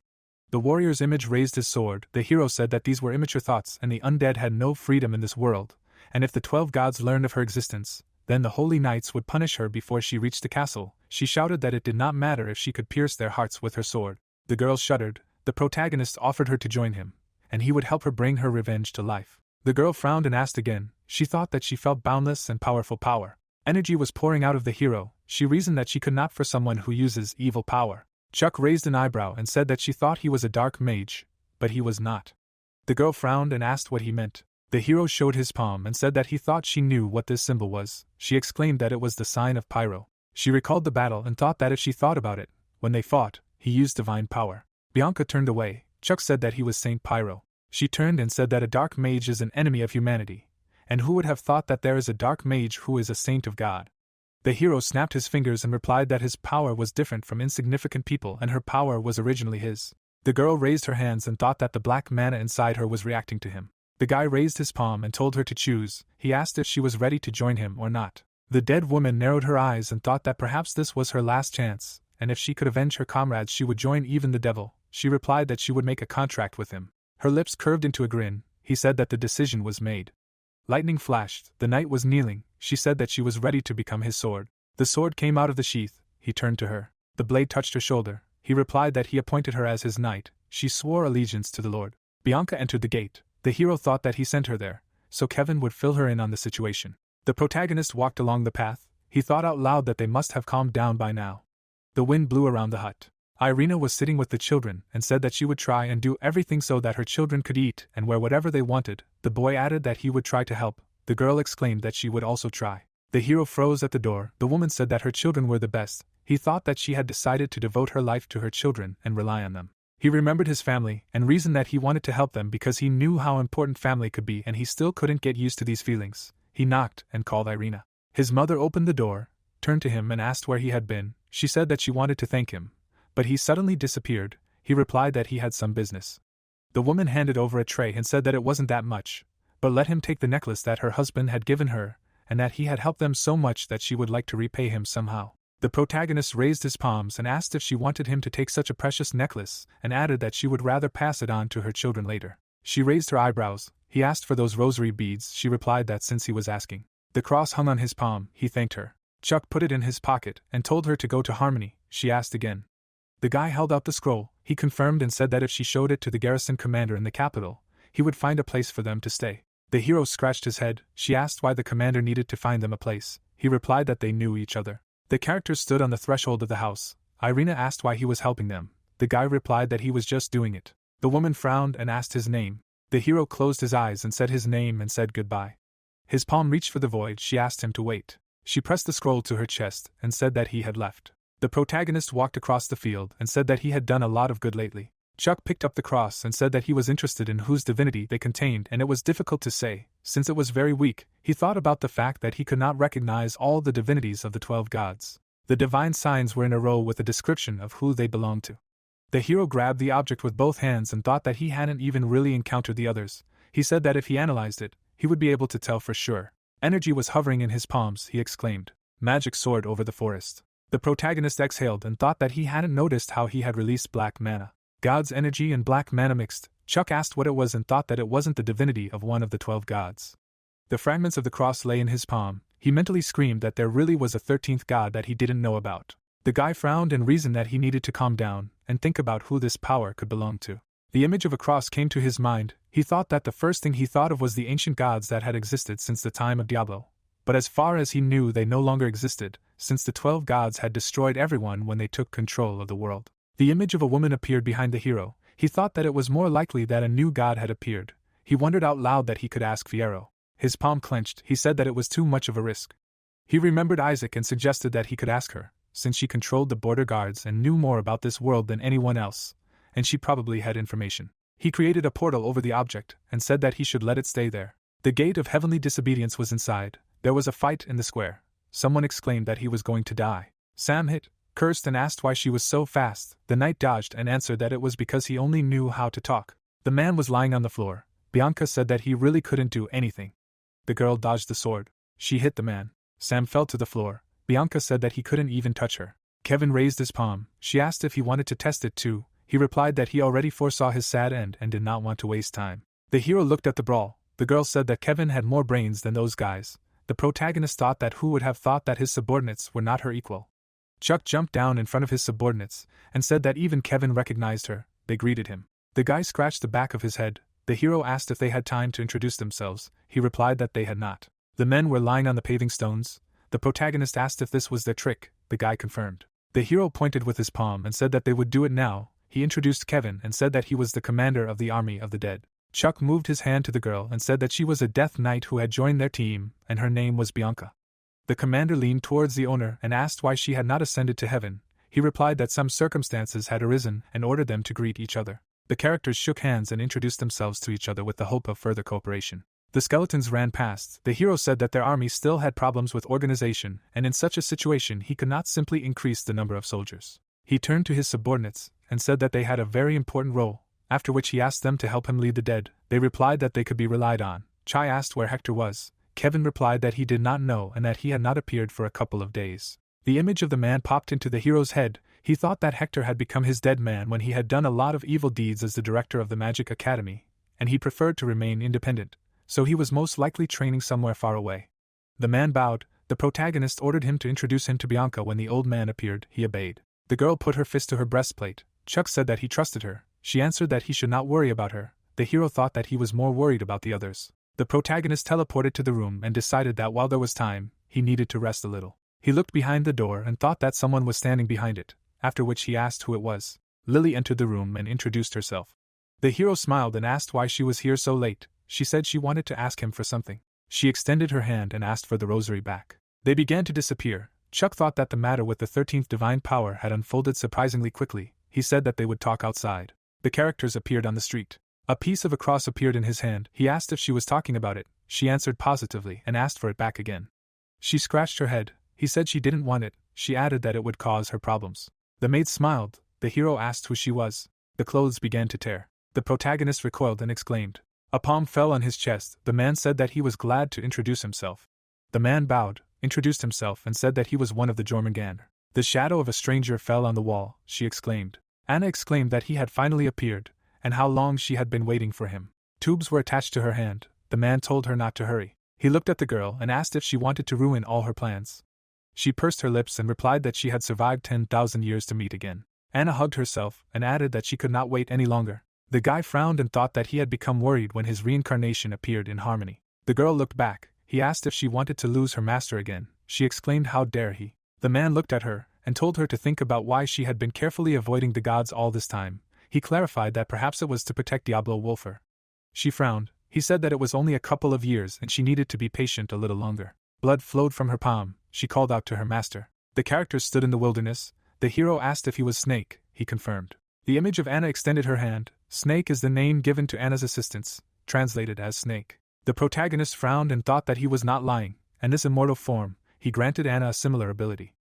Speaker 1: The warrior's image raised his sword. The hero said that these were immature thoughts and the undead had no freedom in this world, and if the 12 gods learned of her existence, then the holy knights would punish her before she reached the castle. She shouted that it did not matter if she could pierce their hearts with her sword. The girl shuddered. The protagonist offered her to join him, and he would help her bring her revenge to life. The girl frowned and asked again. She thought that she felt boundless and powerful power. Energy was pouring out of the hero. She reasoned that she could not for someone who uses evil power. Chuck raised an eyebrow and said that she thought he was a dark mage, but he was not. The girl frowned and asked what he meant. The hero showed his palm and said that he thought she knew what this symbol was. She exclaimed that it was the sign of Pyro. She recalled the battle and thought that if she thought about it, when they fought, he used divine power. Bianca turned away. Chuck said that he was Saint Pyro. She turned and said that a dark mage is an enemy of humanity, and who would have thought that there is a dark mage who is a saint of God? The hero snapped his fingers and replied that his power was different from insignificant people and her power was originally his. The girl raised her hands and thought that the black mana inside her was reacting to him. The guy raised his palm and told her to choose. He asked if she was ready to join him or not. The dead woman narrowed her eyes and thought that perhaps this was her last chance, and if she could avenge her comrades she would join even the devil. She replied that she would make a contract with him. Her lips curved into a grin. He said that the decision was made. Lightning flashed. The knight was kneeling. She said that she was ready to become his sword. The sword came out of the sheath. He turned to her. The blade touched her shoulder. He replied that he appointed her as his knight. She swore allegiance to the Lord. Bianca entered the gate. The hero thought that he sent her there, so Kevin would fill her in on the situation. The protagonist walked along the path. He thought out loud that they must have calmed down by now. The wind blew around the hut. Irina was sitting with the children and said that she would try and do everything so that her children could eat and wear whatever they wanted. The boy added that he would try to help. The girl exclaimed that she would also try. The hero froze at the door. The woman said that her children were the best. He thought that she had decided to devote her life to her children and rely on them. He remembered his family and reasoned that he wanted to help them because he knew how important family could be, and he still couldn't get used to these feelings. He knocked and called Irina. His mother opened the door, turned to him and asked where he had been. She said that she wanted to thank him, but he suddenly disappeared. He replied that he had some business. The woman handed over a tray and said that it wasn't that much, but let him take the necklace that her husband had given her, and that he had helped them so much that she would like to repay him somehow. The protagonist raised his palms and asked if she wanted him to take such a precious necklace, and added that she would rather pass it on to her children later. She raised her eyebrows. He asked for those rosary beads. She replied that since he was asking. The cross hung on his palm. He thanked her. Chuck put it in his pocket and told her to go to Harmony. She asked again. The guy held out the scroll. He confirmed and said that if she showed it to the garrison commander in the capital, he would find a place for them to stay. The hero scratched his head. She asked why the commander needed to find them a place. He replied that they knew each other. The characters stood on the threshold of the house. Irina asked why he was helping them. The guy replied that he was just doing it. The woman frowned and asked his name. The hero closed his eyes and said his name and said goodbye. His palm reached for the void. She asked him to wait. She pressed the scroll to her chest and said that he had left. The protagonist walked across the field and said that he had done a lot of good lately. Chuck picked up the cross and said that he was interested in whose divinity they contained, and it was difficult to say, since it was very weak. He thought about the fact that he could not recognize all the divinities of the 12 gods. The divine signs were in a row with a description of who they belonged to. The hero grabbed the object with both hands and thought that he hadn't even really encountered the others. He said that if he analyzed it, he would be able to tell for sure. Energy was hovering in his palms, he exclaimed. Magic soared over the forest. The protagonist exhaled and thought that he hadn't noticed how he had released black mana. God's energy and black mana mixed. Chuck asked what it was and thought that it wasn't the divinity of one of the 12 gods. The fragments of the cross lay in his palm. He mentally screamed that there really was a 13th god that he didn't know about. The guy frowned and reasoned that he needed to calm down and think about who this power could belong to. The image of a cross came to his mind. He thought that the first thing he thought of was the ancient gods that had existed since the time of Diablo. But as far as he knew, they no longer existed, since the 12 gods had destroyed everyone when they took control of the world. The image of a woman appeared behind the hero. He thought that it was more likely that a new god had appeared. He wondered out loud that he could ask Fiero. His palm clenched. He said that it was too much of a risk. He remembered Isaac and suggested that he could ask her, since she controlled the border guards and knew more about this world than anyone else, and she probably had information. He created a portal over the object and said that he should let it stay there. The gate of heavenly disobedience was inside. There was a fight in the square. Someone exclaimed that he was going to die. Sam hit, cursed and asked why she was so fast. The knight dodged and answered that it was because he only knew how to talk. The man was lying on the floor. Bianca said that he really couldn't do anything. The girl dodged the sword. She hit the man. Sam fell to the floor. Bianca said that he couldn't even touch her. Kevin raised his palm. She asked if he wanted to test it too. He replied that he already foresaw his sad end and did not want to waste time. The hero looked at the brawl. The girl said that Kevin had more brains than those guys. The protagonist thought that who would have thought that his subordinates were not her equal. Chuck jumped down in front of his subordinates and said that even Kevin recognized her. They greeted him. The guy scratched the back of his head. The hero asked if they had time to introduce themselves. He replied that they had not. The men were lying on the paving stones. The protagonist asked if this was their trick. The guy confirmed. The hero pointed with his palm and said that they would do it now. He introduced Kevin and said that he was the commander of the army of the dead. Chuck moved his hand to the girl and said that she was a death knight who had joined their team, and her name was Bianca. The commander leaned towards the owner and asked why she had not ascended to heaven. He replied that some circumstances had arisen and ordered them to greet each other. The characters shook hands and introduced themselves to each other with the hope of further cooperation. The skeletons ran past. The hero said that their army still had problems with organization, and in such a situation he could not simply increase the number of soldiers. He turned to his subordinates and said that they had a very important role, after which he asked them to help him lead the dead. They replied that they could be relied on. Chai asked where Hector was. Kevin replied that he did not know and that he had not appeared for a couple of days. The image of the man popped into the hero's head. He thought that Hector had become his dead man when he had done a lot of evil deeds as the director of the Magic Academy, and he preferred to remain independent, so he was most likely training somewhere far away. The man bowed. The protagonist ordered him to introduce him to Bianca. When the old man appeared, he obeyed. The girl put her fist to her breastplate. Chuck said that he trusted her. She answered that he should not worry about her. The hero thought that he was more worried about the others. The protagonist teleported to the room and decided that while there was time, he needed to rest a little. He looked behind the door and thought that someone was standing behind it, after which he asked who it was. Lily entered the room and introduced herself. The hero smiled and asked why she was here so late. She said she wanted to ask him for something. She extended her hand and asked for the rosary back. They began to disappear. Chuck thought that the matter with the 13th divine power had unfolded surprisingly quickly. He said that they would talk outside. The characters appeared on the street. A piece of a cross appeared in his hand. He asked if she was talking about it. She answered positively and asked for it back again. She scratched her head. He said she didn't want it. She added that it would cause her problems. The maid smiled. The hero asked who she was. The clothes began to tear. The protagonist recoiled and exclaimed. A palm fell on his chest. The man said that he was glad to introduce himself. The man bowed, introduced himself, and said that he was one of the Jormungandr. The shadow of a stranger fell on the wall, she exclaimed. Anna exclaimed that he had finally appeared, and how long she had been waiting for him. Tubes were attached to her hand. The man told her not to hurry. He looked at the girl and asked if she wanted to ruin all her plans. She pursed her lips and replied that she had survived 10,000 years to meet again. Anna hugged herself and added that she could not wait any longer. The guy frowned and thought that he had become worried when his reincarnation appeared in harmony. The girl looked back. He asked if she wanted to lose her master again. She exclaimed, how dare he. The man looked at her and told her to think about why she had been carefully avoiding the gods all this time. He clarified that perhaps it was to protect Diablo Wolfer. She frowned. He said that it was only a couple of years and she needed to be patient a little longer. Blood flowed from her palm. She called out to her master. The characters stood in the wilderness. The hero asked if he was Snake. He confirmed. The image of Anna extended her hand. Snake is the name given to Anna's assistants, translated as Snake. The protagonist frowned and thought that he was not lying, and this immortal form, he granted Anna a similar ability.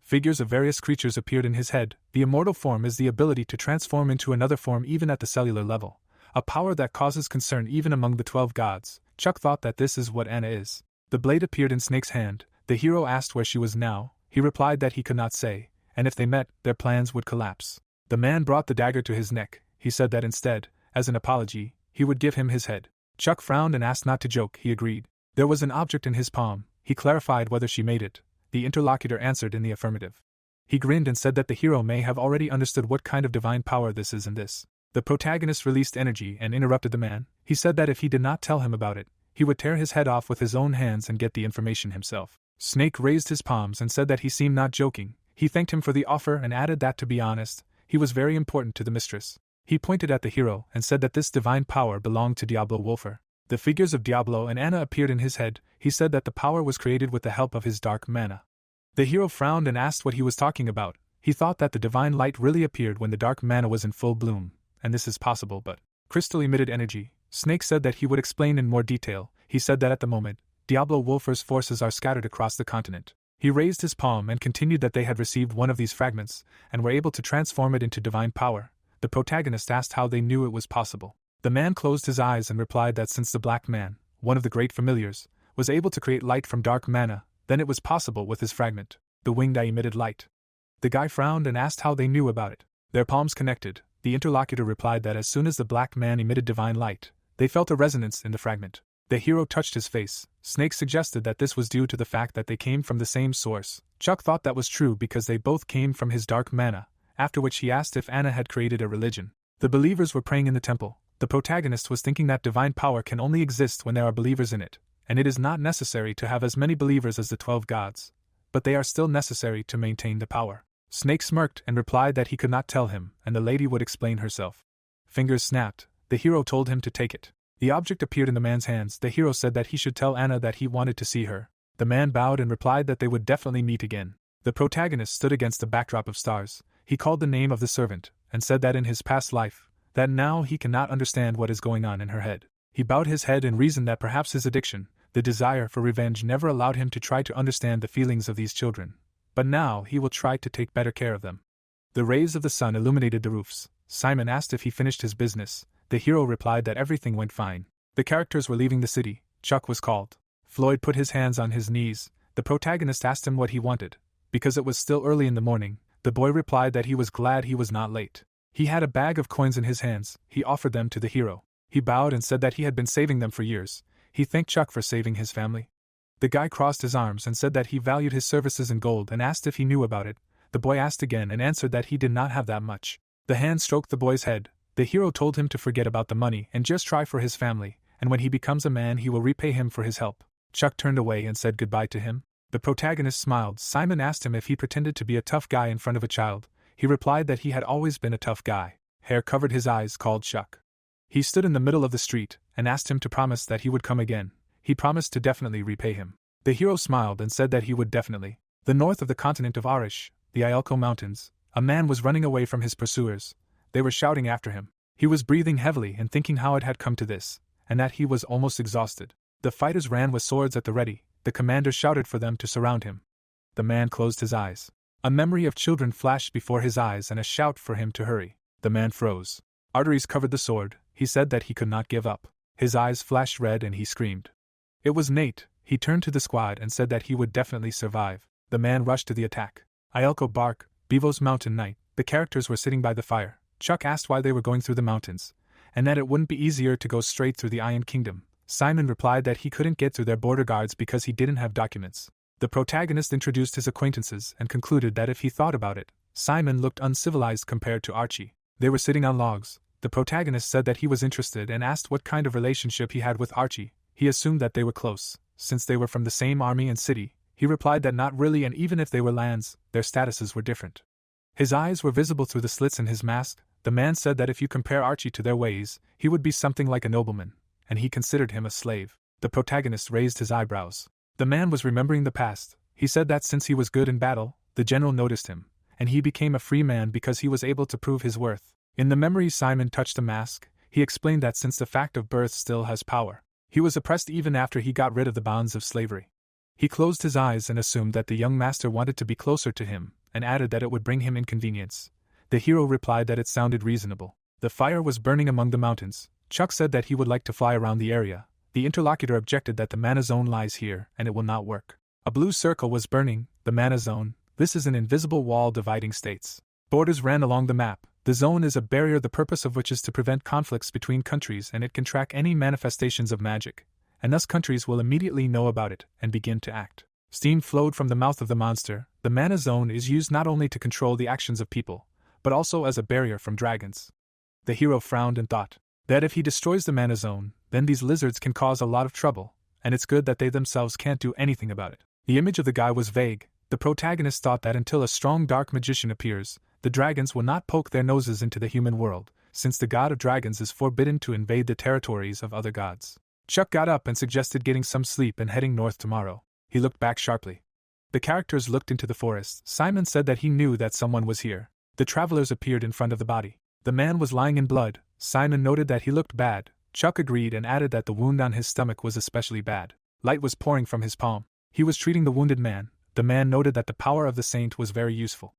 Speaker 1: Figures of various creatures appeared in his head. The immortal form is the ability to transform into another form even at the cellular level, a power that causes concern even among the 12 gods. Chuck thought that this is what Anna is. The blade appeared in Snake's hand. The hero asked where she was now. He replied that he could not say, and if they met, their plans would collapse. The man brought the dagger to his neck. He said that instead, as an apology, he would give him his head. Chuck frowned and asked not to joke. He agreed. There was an object in his palm. He clarified whether she made it. The interlocutor answered in the affirmative. He grinned and said that the hero may have already understood what kind of divine power this is and this. The protagonist released energy and interrupted the man. He said that if he did not tell him about it, he would tear his head off with his own hands and get the information himself. Snake raised his palms and said that he seemed not joking. He thanked him for the offer and added that, to be honest, he was very important to the mistress. He pointed at the hero and said that this divine power belonged to Diablo Wolfer. The figures of Diablo and Anna appeared in his head. He said that the power was created with the help of his dark mana. The hero frowned and asked what he was talking about. He thought that the divine light really appeared when the dark mana was in full bloom, and this is possible, but crystal emitted energy. Snake said that he would explain in more detail. He said that at the moment, Diablo Wolfer's forces are scattered across the continent. He raised his palm and continued that they had received one of these fragments, and were able to transform it into divine power. The protagonist asked how they knew it was possible. The man closed his eyes and replied that since the Black Man, one of the great familiars, was able to create light from dark mana, then it was possible with his fragment. The winged eye emitted light. The guy frowned and asked how they knew about it. Their palms connected. The interlocutor replied that as soon as the Black Man emitted divine light, they felt a resonance in the fragment. The hero touched his face. Snake suggested that this was due to the fact that they came from the same source. Chuck thought that was true because they both came from his dark mana, after which he asked if Anna had created a religion. The believers were praying in the temple. The protagonist was thinking that divine power can only exist when there are believers in it, and it is not necessary to have as many believers as the 12 gods, but they are still necessary to maintain the power. Snake smirked and replied that he could not tell him, and the lady would explain herself. Fingers snapped. The hero told him to take it. The object appeared in the man's hands. The hero said that he should tell Anna that he wanted to see her. The man bowed and replied that they would definitely meet again. The protagonist stood against the backdrop of stars. He called the name of the servant, and said that in his past life, that now he cannot understand what is going on in her head. He bowed his head and reasoned that perhaps his addiction, the desire for revenge, never allowed him to try to understand the feelings of these children, but now he will try to take better care of them. The rays of the sun illuminated the roofs. Simon asked if he finished his business. The hero replied that everything went fine. The characters were leaving the city. Chuck was called. Floyd put his hands on his knees. The protagonist asked him what he wanted. Because it was still early in the morning, the boy replied that he was glad he was not late. He had a bag of coins in his hands. He offered them to the hero. He bowed and said that he had been saving them for years. He thanked Chuck for saving his family. The guy crossed his arms and said that he valued his services in gold and asked if he knew about it. The boy asked again and answered that he did not have that much. The hand stroked the boy's head. The hero told him to forget about the money and just try for his family, and when he becomes a man he will repay him for his help. Chuck turned away and said goodbye to him. The protagonist smiled. Simon asked him if he pretended to be a tough guy in front of a child. He replied that he had always been a tough guy. Hair covered his eyes, called Chuck. He stood in the middle of the street and asked him to promise that he would come again. He promised to definitely repay him. The hero smiled and said that he would definitely. The north of the continent of Arish, the Iolco Mountains, a man was running away from his pursuers. They were shouting after him. He was breathing heavily and thinking how it had come to this, and that he was almost exhausted. The fighters ran with swords at the ready. The commander shouted for them to surround him. The man closed his eyes. A memory of children flashed before his eyes and a shout for him to hurry. The man froze. Arteries covered the sword. He said that he could not give up. His eyes flashed red and he screamed. It was Nate. He turned to the squad and said that he would definitely survive. The man rushed to the attack. Iolco Bark, Bevo's mountain knight. The characters were sitting by the fire. Chuck asked why they were going through the mountains, and that it wouldn't be easier to go straight through the Iron Kingdom. Simon replied that he couldn't get through their border guards because he didn't have documents. The protagonist introduced his acquaintances and concluded that if he thought about it, Simon looked uncivilized compared to Archie. They were sitting on logs. The protagonist said that he was interested and asked what kind of relationship he had with Archie. He assumed that they were close, since they were from the same army and city. He replied that not really, and even if they were lands, their statuses were different. His eyes were visible through the slits in his mask. The man said that if you compare Archie to their ways, he would be something like a nobleman, and he considered him a slave. The protagonist raised his eyebrows. The man was remembering the past. He said that since he was good in battle, the general noticed him, and he became a free man because he was able to prove his worth. In the memory Simon touched the mask, he explained that since the fact of birth still has power, he was oppressed even after he got rid of the bonds of slavery. He closed his eyes and assumed that the young master wanted to be closer to him, and added that it would bring him inconvenience. The hero replied that it sounded reasonable. The fire was burning among the mountains. Chuck said that he would like to fly around the area. The interlocutor objected that the mana zone lies here, and it will not work. A blue circle was burning, the mana zone. This is an invisible wall dividing states. Borders ran along the map. The zone is a barrier, the purpose of which is to prevent conflicts between countries, and it can track any manifestations of magic, and thus countries will immediately know about it and begin to act. Steam flowed from the mouth of the monster. The mana zone is used not only to control the actions of people, but also as a barrier from dragons. The hero frowned and thought that if he destroys the mana zone, then these lizards can cause a lot of trouble, and it's good that they themselves can't do anything about it. The image of the guy was vague. The protagonist thought that until a strong dark magician appears, the dragons will not poke their noses into the human world, since the god of dragons is forbidden to invade the territories of other gods. Chuck got up and suggested getting some sleep and heading north tomorrow. He looked back sharply. The characters looked into the forest. Simon said that he knew that someone was here. The travelers appeared in front of the body. The man was lying in blood. Simon noted that he looked bad. Chuck agreed and added that the wound on his stomach was especially bad. Light was pouring from his palm. He was treating the wounded man. The man noted that the power of the saint was very useful.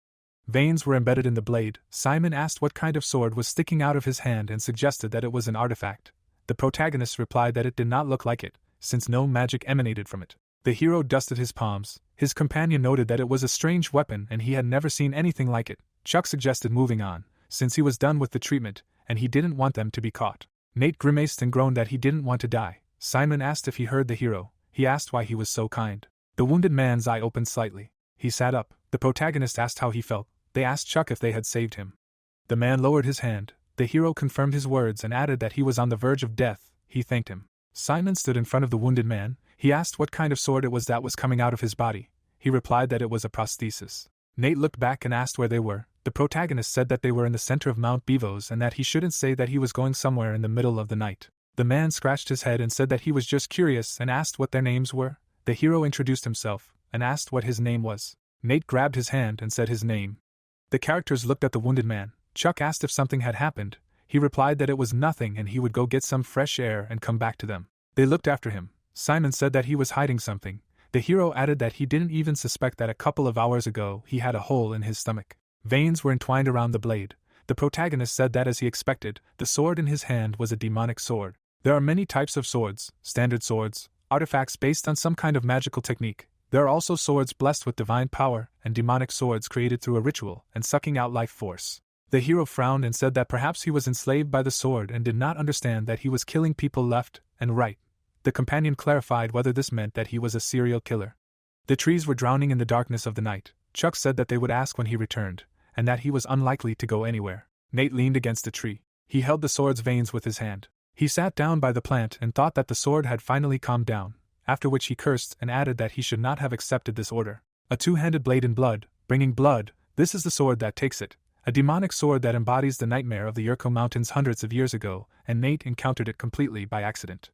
Speaker 1: Veins were embedded in the blade. Simon asked what kind of sword was sticking out of his hand and suggested that it was an artifact. The protagonist replied that it did not look like it, since no magic emanated from it. The hero dusted his palms. His companion noted that it was a strange weapon and he had never seen anything like it. Chuck suggested moving on, since he was done with the treatment, and he didn't want them to be caught. Nate grimaced and groaned that he didn't want to die. Simon asked if he heard the hero. He asked why he was so kind. The wounded man's eye opened slightly. He sat up. The protagonist asked how he felt. They asked Chuck if they had saved him. The man lowered his hand. The hero confirmed his words and added that he was on the verge of death. He thanked him. Simon stood in front of the wounded man. He asked what kind of sword it was that was coming out of his body. He replied that it was a prosthesis. Nate looked back and asked where they were. The protagonist said that they were in the center of Mount Bevo's and that he shouldn't say that he was going somewhere in the middle of the night. The man scratched his head and said that he was just curious and asked what their names were. The hero introduced himself and asked what his name was. Nate grabbed his hand and said his name. The characters looked at the wounded man. Chuck asked if something had happened. He replied that it was nothing and he would go get some fresh air and come back to them. They looked after him. Simon said that he was hiding something. The hero added that he didn't even suspect that a couple of hours ago he had a hole in his stomach. Veins were entwined around the blade. The protagonist said that as he expected, the sword in his hand was a demonic sword. There are many types of swords, standard swords, artifacts based on some kind of magical technique. There are also swords blessed with divine power, and demonic swords created through a ritual and sucking out life force. The hero frowned and said that perhaps he was enslaved by the sword and did not understand that he was killing people left and right. The companion clarified whether this meant that he was a serial killer. The trees were drowning in the darkness of the night. Chuck said that they would ask when he returned, and that he was unlikely to go anywhere. Nate leaned against a tree. He held the sword's veins with his hand. He sat down by the plant and thought that the sword had finally calmed down, after which he cursed and added that he should not have accepted this order. A two-handed blade in blood, bringing blood, this is the sword that takes it. A demonic sword that embodies the nightmare of the Urko Mountains hundreds of years ago, and Nate encountered it completely by accident.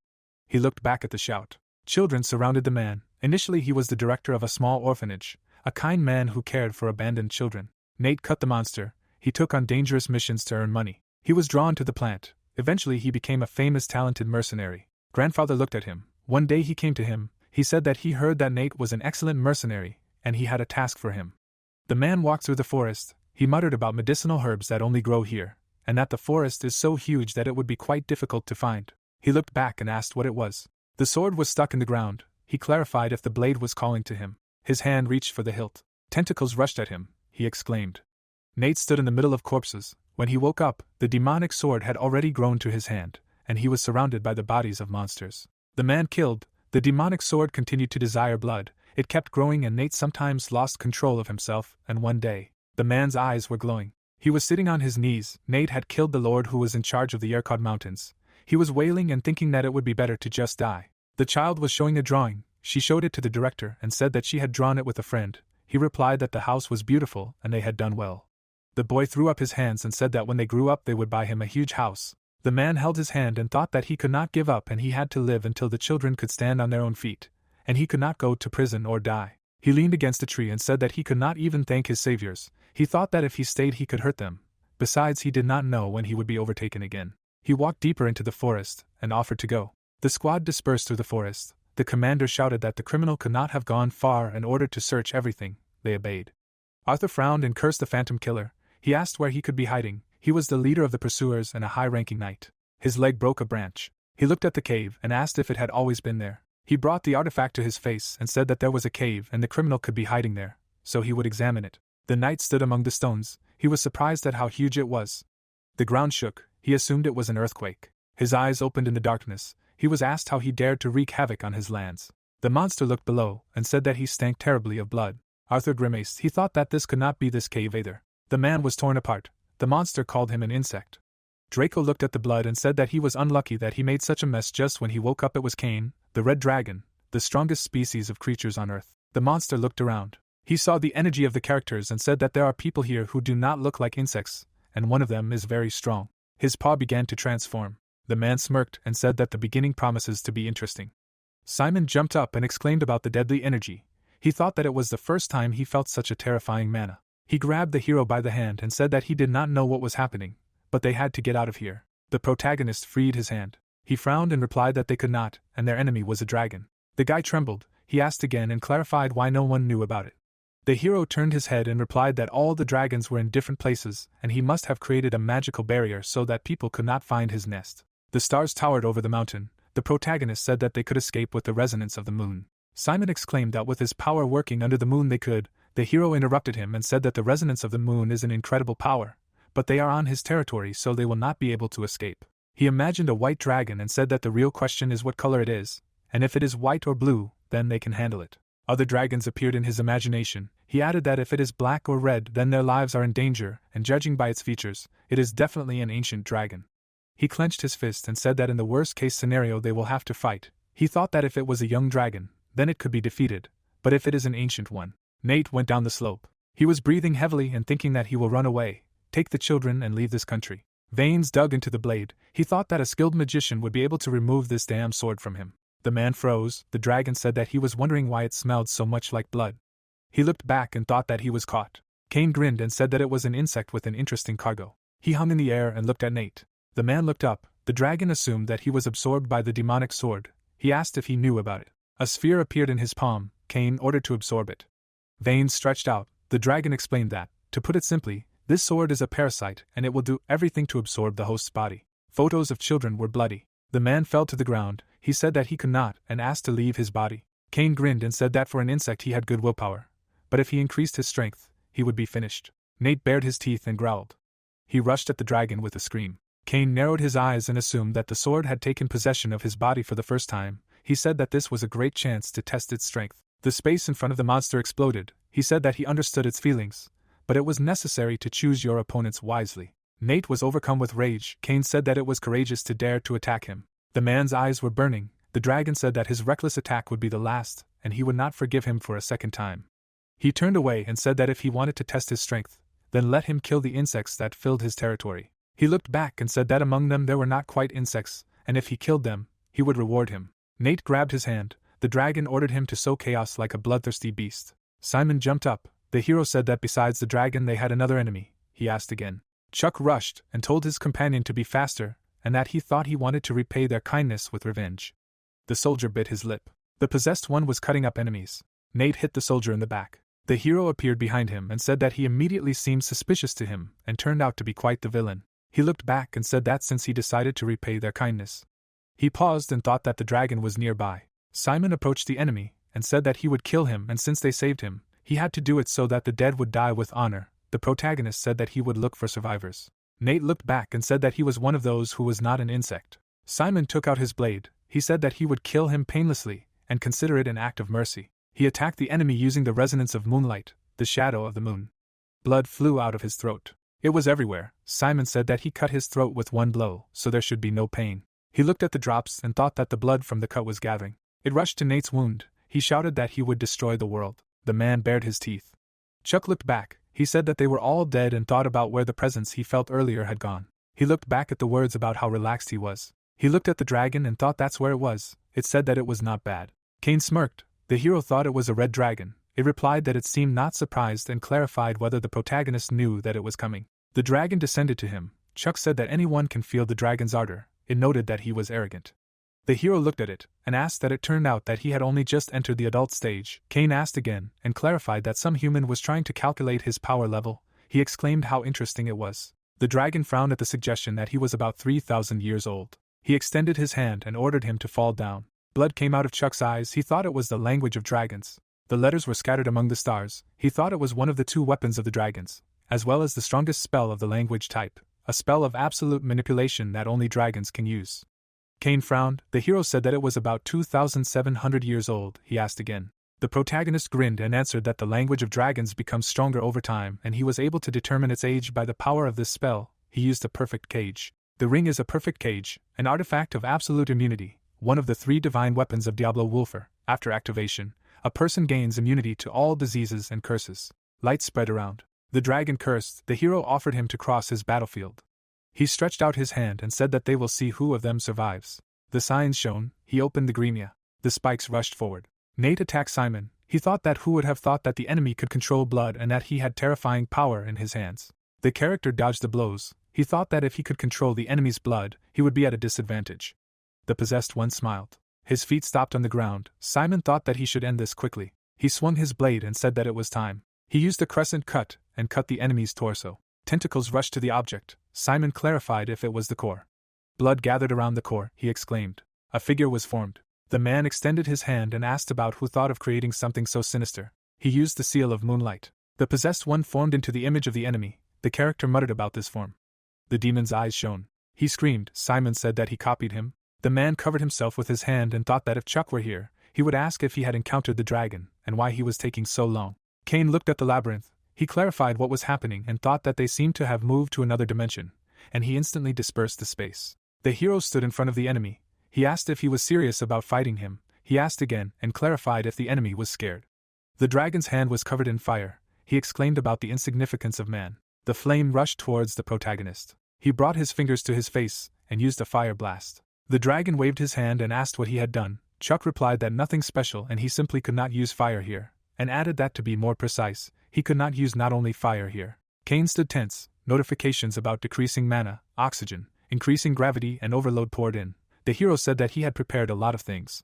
Speaker 1: He looked back at the shout. Children surrounded the man. Initially he was the director of a small orphanage, a kind man who cared for abandoned children. Nate cut the monster. He took on dangerous missions to earn money. He was drawn to the plant. Eventually he became a famous talented mercenary. Grandfather looked at him. One day he came to him. He said that he heard that Nate was an excellent mercenary, and he had a task for him. The man walked through the forest. He muttered about medicinal herbs that only grow here, and that the forest is so huge that it would be quite difficult to find. He looked back and asked what it was. The sword was stuck in the ground. He clarified if the blade was calling to him. His hand reached for the hilt. Tentacles rushed at him, he exclaimed. Nate stood in the middle of corpses. When he woke up, the demonic sword had already grown to his hand, and he was surrounded by the bodies of monsters. The man killed. The demonic sword continued to desire blood. It kept growing, and Nate sometimes lost control of himself, and one day, the man's eyes were glowing. He was sitting on his knees. Nate had killed the lord who was in charge of the Yerkod Mountains. He was wailing and thinking that it would be better to just die. The child was showing a drawing. She showed it to the director and said that she had drawn it with a friend. He replied that the house was beautiful and they had done well. The boy threw up his hands and said that when they grew up they would buy him a huge house. The man held his hand and thought that he could not give up and he had to live until the children could stand on their own feet, and he could not go to prison or die. He leaned against a tree and said that he could not even thank his saviors. He thought that if he stayed he could hurt them. Besides, he did not know when he would be overtaken again. He walked deeper into the forest and offered to go. The squad dispersed through the forest. The commander shouted that the criminal could not have gone far and ordered to search everything. They obeyed. Arthur frowned and cursed the phantom killer. He asked where he could be hiding. He was the leader of the pursuers and a high-ranking knight. His leg broke a branch. He looked at the cave and asked if it had always been there. He brought the artifact to his face and said that there was a cave and the criminal could be hiding there, so he would examine it. The knight stood among the stones. He was surprised at how huge it was. The ground shook. He assumed it was an earthquake. His eyes opened in the darkness. He was asked how he dared to wreak havoc on his lands. The monster looked below and said that he stank terribly of blood. Arthur grimaced. He thought that this could not be this cave either. The man was torn apart. The monster called him an insect. Draco looked at the blood and said that he was unlucky that he made such a mess just when he woke up. It was Cain, the red dragon, the strongest species of creatures on Earth. The monster looked around. He saw the energy of the characters and said that there are people here who do not look like insects, and one of them is very strong. His paw began to transform. The man smirked and said that the beginning promises to be interesting. Simon jumped up and exclaimed about the deadly energy. He thought that it was the first time he felt such a terrifying mana. He grabbed the hero by the hand and said that he did not know what was happening, but they had to get out of here. The protagonist freed his hand. He frowned and replied that they could not, and their enemy was a dragon. The guy trembled. He asked again and clarified why no one knew about it. The hero turned his head and replied that all the dragons were in different places, and he must have created a magical barrier so that people could not find his nest. The stars towered over the mountain. The protagonist said that they could escape with the resonance of the moon. Simon exclaimed that with his power working under the moon they could. The hero interrupted him and said that the resonance of the moon is an incredible power, but they are on his territory so they will not be able to escape. He imagined a white dragon and said that the real question is what color it is, and if it is white or blue, then they can handle it. Other dragons appeared in his imagination. He added that if it is black or red, then their lives are in danger, and judging by its features, it is definitely an ancient dragon. He clenched his fist and said that in the worst-case scenario they will have to fight. He thought that if it was a young dragon, then it could be defeated, but if it is an ancient one. Nate went down the slope. He was breathing heavily and thinking that he will run away, take the children and leave this country. Veins dug into the blade. He thought that a skilled magician would be able to remove this damn sword from him. The man froze. The dragon said that he was wondering why it smelled so much like blood. He looked back and thought that he was caught. Cain grinned and said that it was an insect with an interesting cargo. He hung in the air and looked at Nate. The man looked up. The dragon assumed that he was absorbed by the demonic sword. He asked if he knew about it. A sphere appeared in his palm. Cain ordered to absorb it. Veins stretched out. The dragon explained that, to put it simply, this sword is a parasite and it will do everything to absorb the host's body. Photos of children were bloody. The man fell to the ground. He said that he could not and asked to leave his body. Cain grinned and said that for an insect he had good willpower, but if he increased his strength, he would be finished. Nate bared his teeth and growled. He rushed at the dragon with a scream. Cain narrowed his eyes and assumed that the sword had taken possession of his body for the first time. He said that this was a great chance to test its strength. The space in front of the monster exploded. He said that he understood its feelings, but it was necessary to choose your opponents wisely. Nate was overcome with rage. Cain said that it was courageous to dare to attack him. The man's eyes were burning. The dragon said that his reckless attack would be the last, and he would not forgive him for a second time. He turned away and said that if he wanted to test his strength, then let him kill the insects that filled his territory. He looked back and said that among them there were not quite insects, and if he killed them, he would reward him. Nate grabbed his hand. The dragon ordered him to sow chaos like a bloodthirsty beast. Simon jumped up. The hero said that besides the dragon they had another enemy. He asked again. Chuck rushed and told his companion to be faster, and that he thought he wanted to repay their kindness with revenge. The soldier bit his lip. The possessed one was cutting up enemies. Nate hit the soldier in the back. The hero appeared behind him and said that he immediately seemed suspicious to him and turned out to be quite the villain. He looked back and said that since he decided to repay their kindness. He paused and thought that the dragon was nearby. Simon approached the enemy and said that he would kill him, and since they saved him, he had to do it so that the dead would die with honor. The protagonist said that he would look for survivors. Nate looked back and said that he was one of those who was not an insect. Simon took out his blade. He said that he would kill him painlessly and consider it an act of mercy. He attacked the enemy using the resonance of moonlight, the shadow of the moon. Blood flew out of his throat. It was everywhere. Simon said that he cut his throat with one blow, so there should be no pain. He looked at the drops and thought that the blood from the cut was gathering. It rushed to Nate's wound. He shouted that he would destroy the world. The man bared his teeth. Chuck looked back. He said that they were all dead and thought about where the presence he felt earlier had gone. He looked back at the words about how relaxed he was. He looked at the dragon and thought that's where it was. It said that it was not bad. Kane smirked. The hero thought it was a red dragon. It replied that it seemed not surprised and clarified whether the protagonist knew that it was coming. The dragon descended to him. Chuck said that anyone can feel the dragon's ardor. It noted that he was arrogant. The hero looked at it and asked that it turned out that he had only just entered the adult stage. Kane asked again and clarified that some human was trying to calculate his power level. He exclaimed how interesting it was. The dragon frowned at the suggestion that he was about 3,000 years old. He extended his hand and ordered him to fall down. Blood came out of Chuck's eyes. He thought it was the language of dragons. The letters were scattered among the stars. He thought it was one of the two weapons of the dragons, as well as the strongest spell of the language type, a spell of absolute manipulation that only dragons can use. Kane frowned. The hero said that it was about 2,700 years old. He asked again. The protagonist grinned and answered that the language of dragons becomes stronger over time, and he was able to determine its age by the power of this spell. He used a perfect cage. The ring is a perfect cage, an artifact of absolute immunity, one of the 3 divine weapons of Diablo Wolfer. After activation, a person gains immunity to all diseases and curses. Light spread around. The dragon cursed. The hero offered him to cross his battlefield. He stretched out his hand and said that they will see who of them survives. The signs shone. He opened the gremia. The spikes rushed forward. Nate attacked Simon. He thought that who would have thought that the enemy could control blood and that he had terrifying power in his hands. The character dodged the blows. He thought that if he could control the enemy's blood, he would be at a disadvantage. The possessed one smiled. His feet stopped on the ground. Simon thought that he should end this quickly. He swung his blade and said that it was time. He used a crescent cut and cut the enemy's torso. Tentacles rushed to the object. Simon clarified if it was the core. Blood gathered around the core, he exclaimed. A figure was formed. The man extended his hand and asked about who thought of creating something so sinister. He used the seal of moonlight. The possessed one formed into the image of the enemy. The character muttered about this form. The demon's eyes shone. He screamed. Simon said that he copied him. The man covered himself with his hand and thought that if Chuck were here, he would ask if he had encountered the dragon and why he was taking so long. Kane looked at the labyrinth. He clarified what was happening and thought that they seemed to have moved to another dimension, and he instantly dispersed the space. The hero stood in front of the enemy. He asked if he was serious about fighting him. He asked again and clarified if the enemy was scared. The dragon's hand was covered in fire. He exclaimed about the insignificance of man. The flame rushed towards the protagonist. He brought his fingers to his face and used a fire blast. The dragon waved his hand and asked what he had done. Chuck replied that nothing special and he simply could not use fire here, and added that to be more precise, he could not use not only fire here. Kane stood tense. Notifications about decreasing mana, oxygen, increasing gravity and overload poured in. The hero said that he had prepared a lot of things.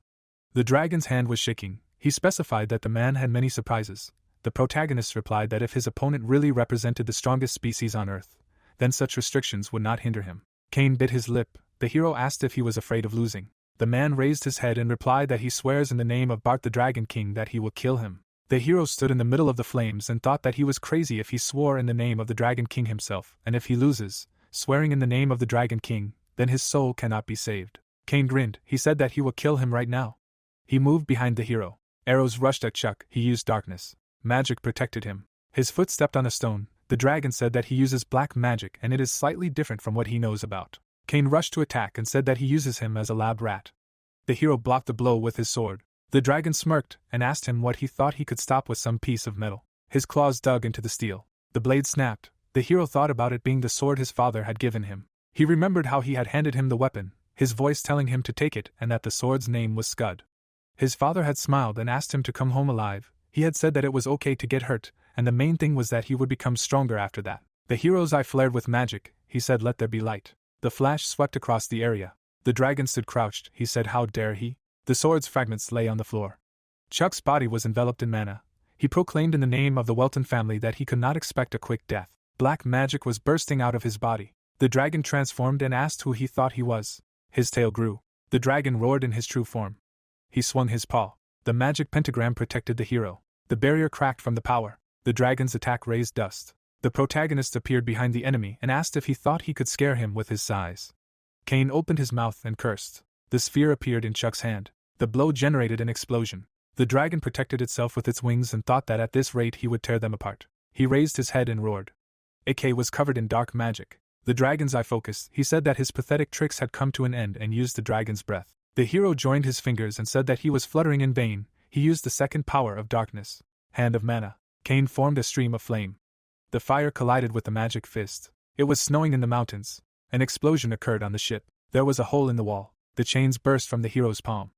Speaker 1: The dragon's hand was shaking. He specified that the man had many surprises. The protagonist replied that if his opponent really represented the strongest species on Earth, then such restrictions would not hinder him. Kane bit his lip. The hero asked if he was afraid of losing. The man raised his head and replied that he swears in the name of Bart the Dragon King that he will kill him. The hero stood in the middle of the flames and thought that he was crazy if he swore in the name of the Dragon King himself, and if he loses, swearing in the name of the Dragon King, then his soul cannot be saved. Kane grinned. He said that he will kill him right now. He moved behind the hero. Arrows rushed at Chuck. He used darkness. Magic protected him. His foot stepped on a stone. The dragon said that he uses black magic and it is slightly different from what he knows about. Kane rushed to attack and said that he uses him as a lab rat. The hero blocked the blow with his sword. The dragon smirked and asked him what he thought he could stop with some piece of metal. His claws dug into the steel. The blade snapped. The hero thought about it being the sword his father had given him. He remembered how he had handed him the weapon, his voice telling him to take it and that the sword's name was Scud. His father had smiled and asked him to come home alive. He had said that it was okay to get hurt, and the main thing was that he would become stronger after that. The hero's eye flared with magic. He said, "Let there be light." The flash swept across the area. The dragon stood crouched. He said, "How dare he?" The sword's fragments lay on the floor. Chuck's body was enveloped in mana. He proclaimed in the name of the Welton family that he could not expect a quick death. Black magic was bursting out of his body. The dragon transformed and asked who he thought he was. His tail grew. The dragon roared in his true form. He swung his paw. The magic pentagram protected the hero. The barrier cracked from the power. The dragon's attack raised dust. The protagonist appeared behind the enemy and asked if he thought he could scare him with his size. Kane opened his mouth and cursed. The sphere appeared in Chuck's hand. The blow generated an explosion. The dragon protected itself with its wings and thought that at this rate he would tear them apart. He raised his head and roared. AK was covered in dark magic. The dragon's eye focused. He said that his pathetic tricks had come to an end and used the dragon's breath. The hero joined his fingers and said that he was fluttering in vain. He used the second power of darkness. Hand of mana. Kane formed a stream of flame. The fire collided with the magic fist. It was snowing in the mountains. An explosion occurred on the ship. There was a hole in the wall. The chains burst from the hero's palm.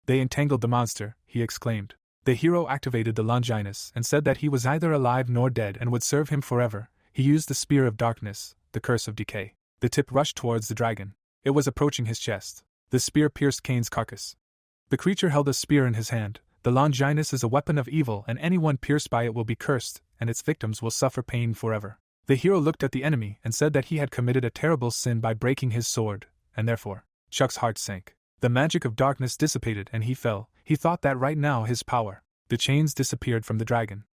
Speaker 1: "They entangled the monster," he exclaimed. The hero activated the Longinus and said that he was neither alive nor dead and would serve him forever. He used the Spear of Darkness, the Curse of Decay. The tip rushed towards the dragon. It was approaching his chest. The spear pierced Kane's carcass. The creature held a spear in his hand. The Longinus is a weapon of evil, and anyone pierced by it will be cursed, and its victims will suffer pain forever. The hero looked at the enemy and said that he had committed a terrible sin by breaking his sword, and therefore, Chuck's heart sank. The magic of darkness dissipated and he fell. He thought that right now his power. The chains disappeared from the dragon.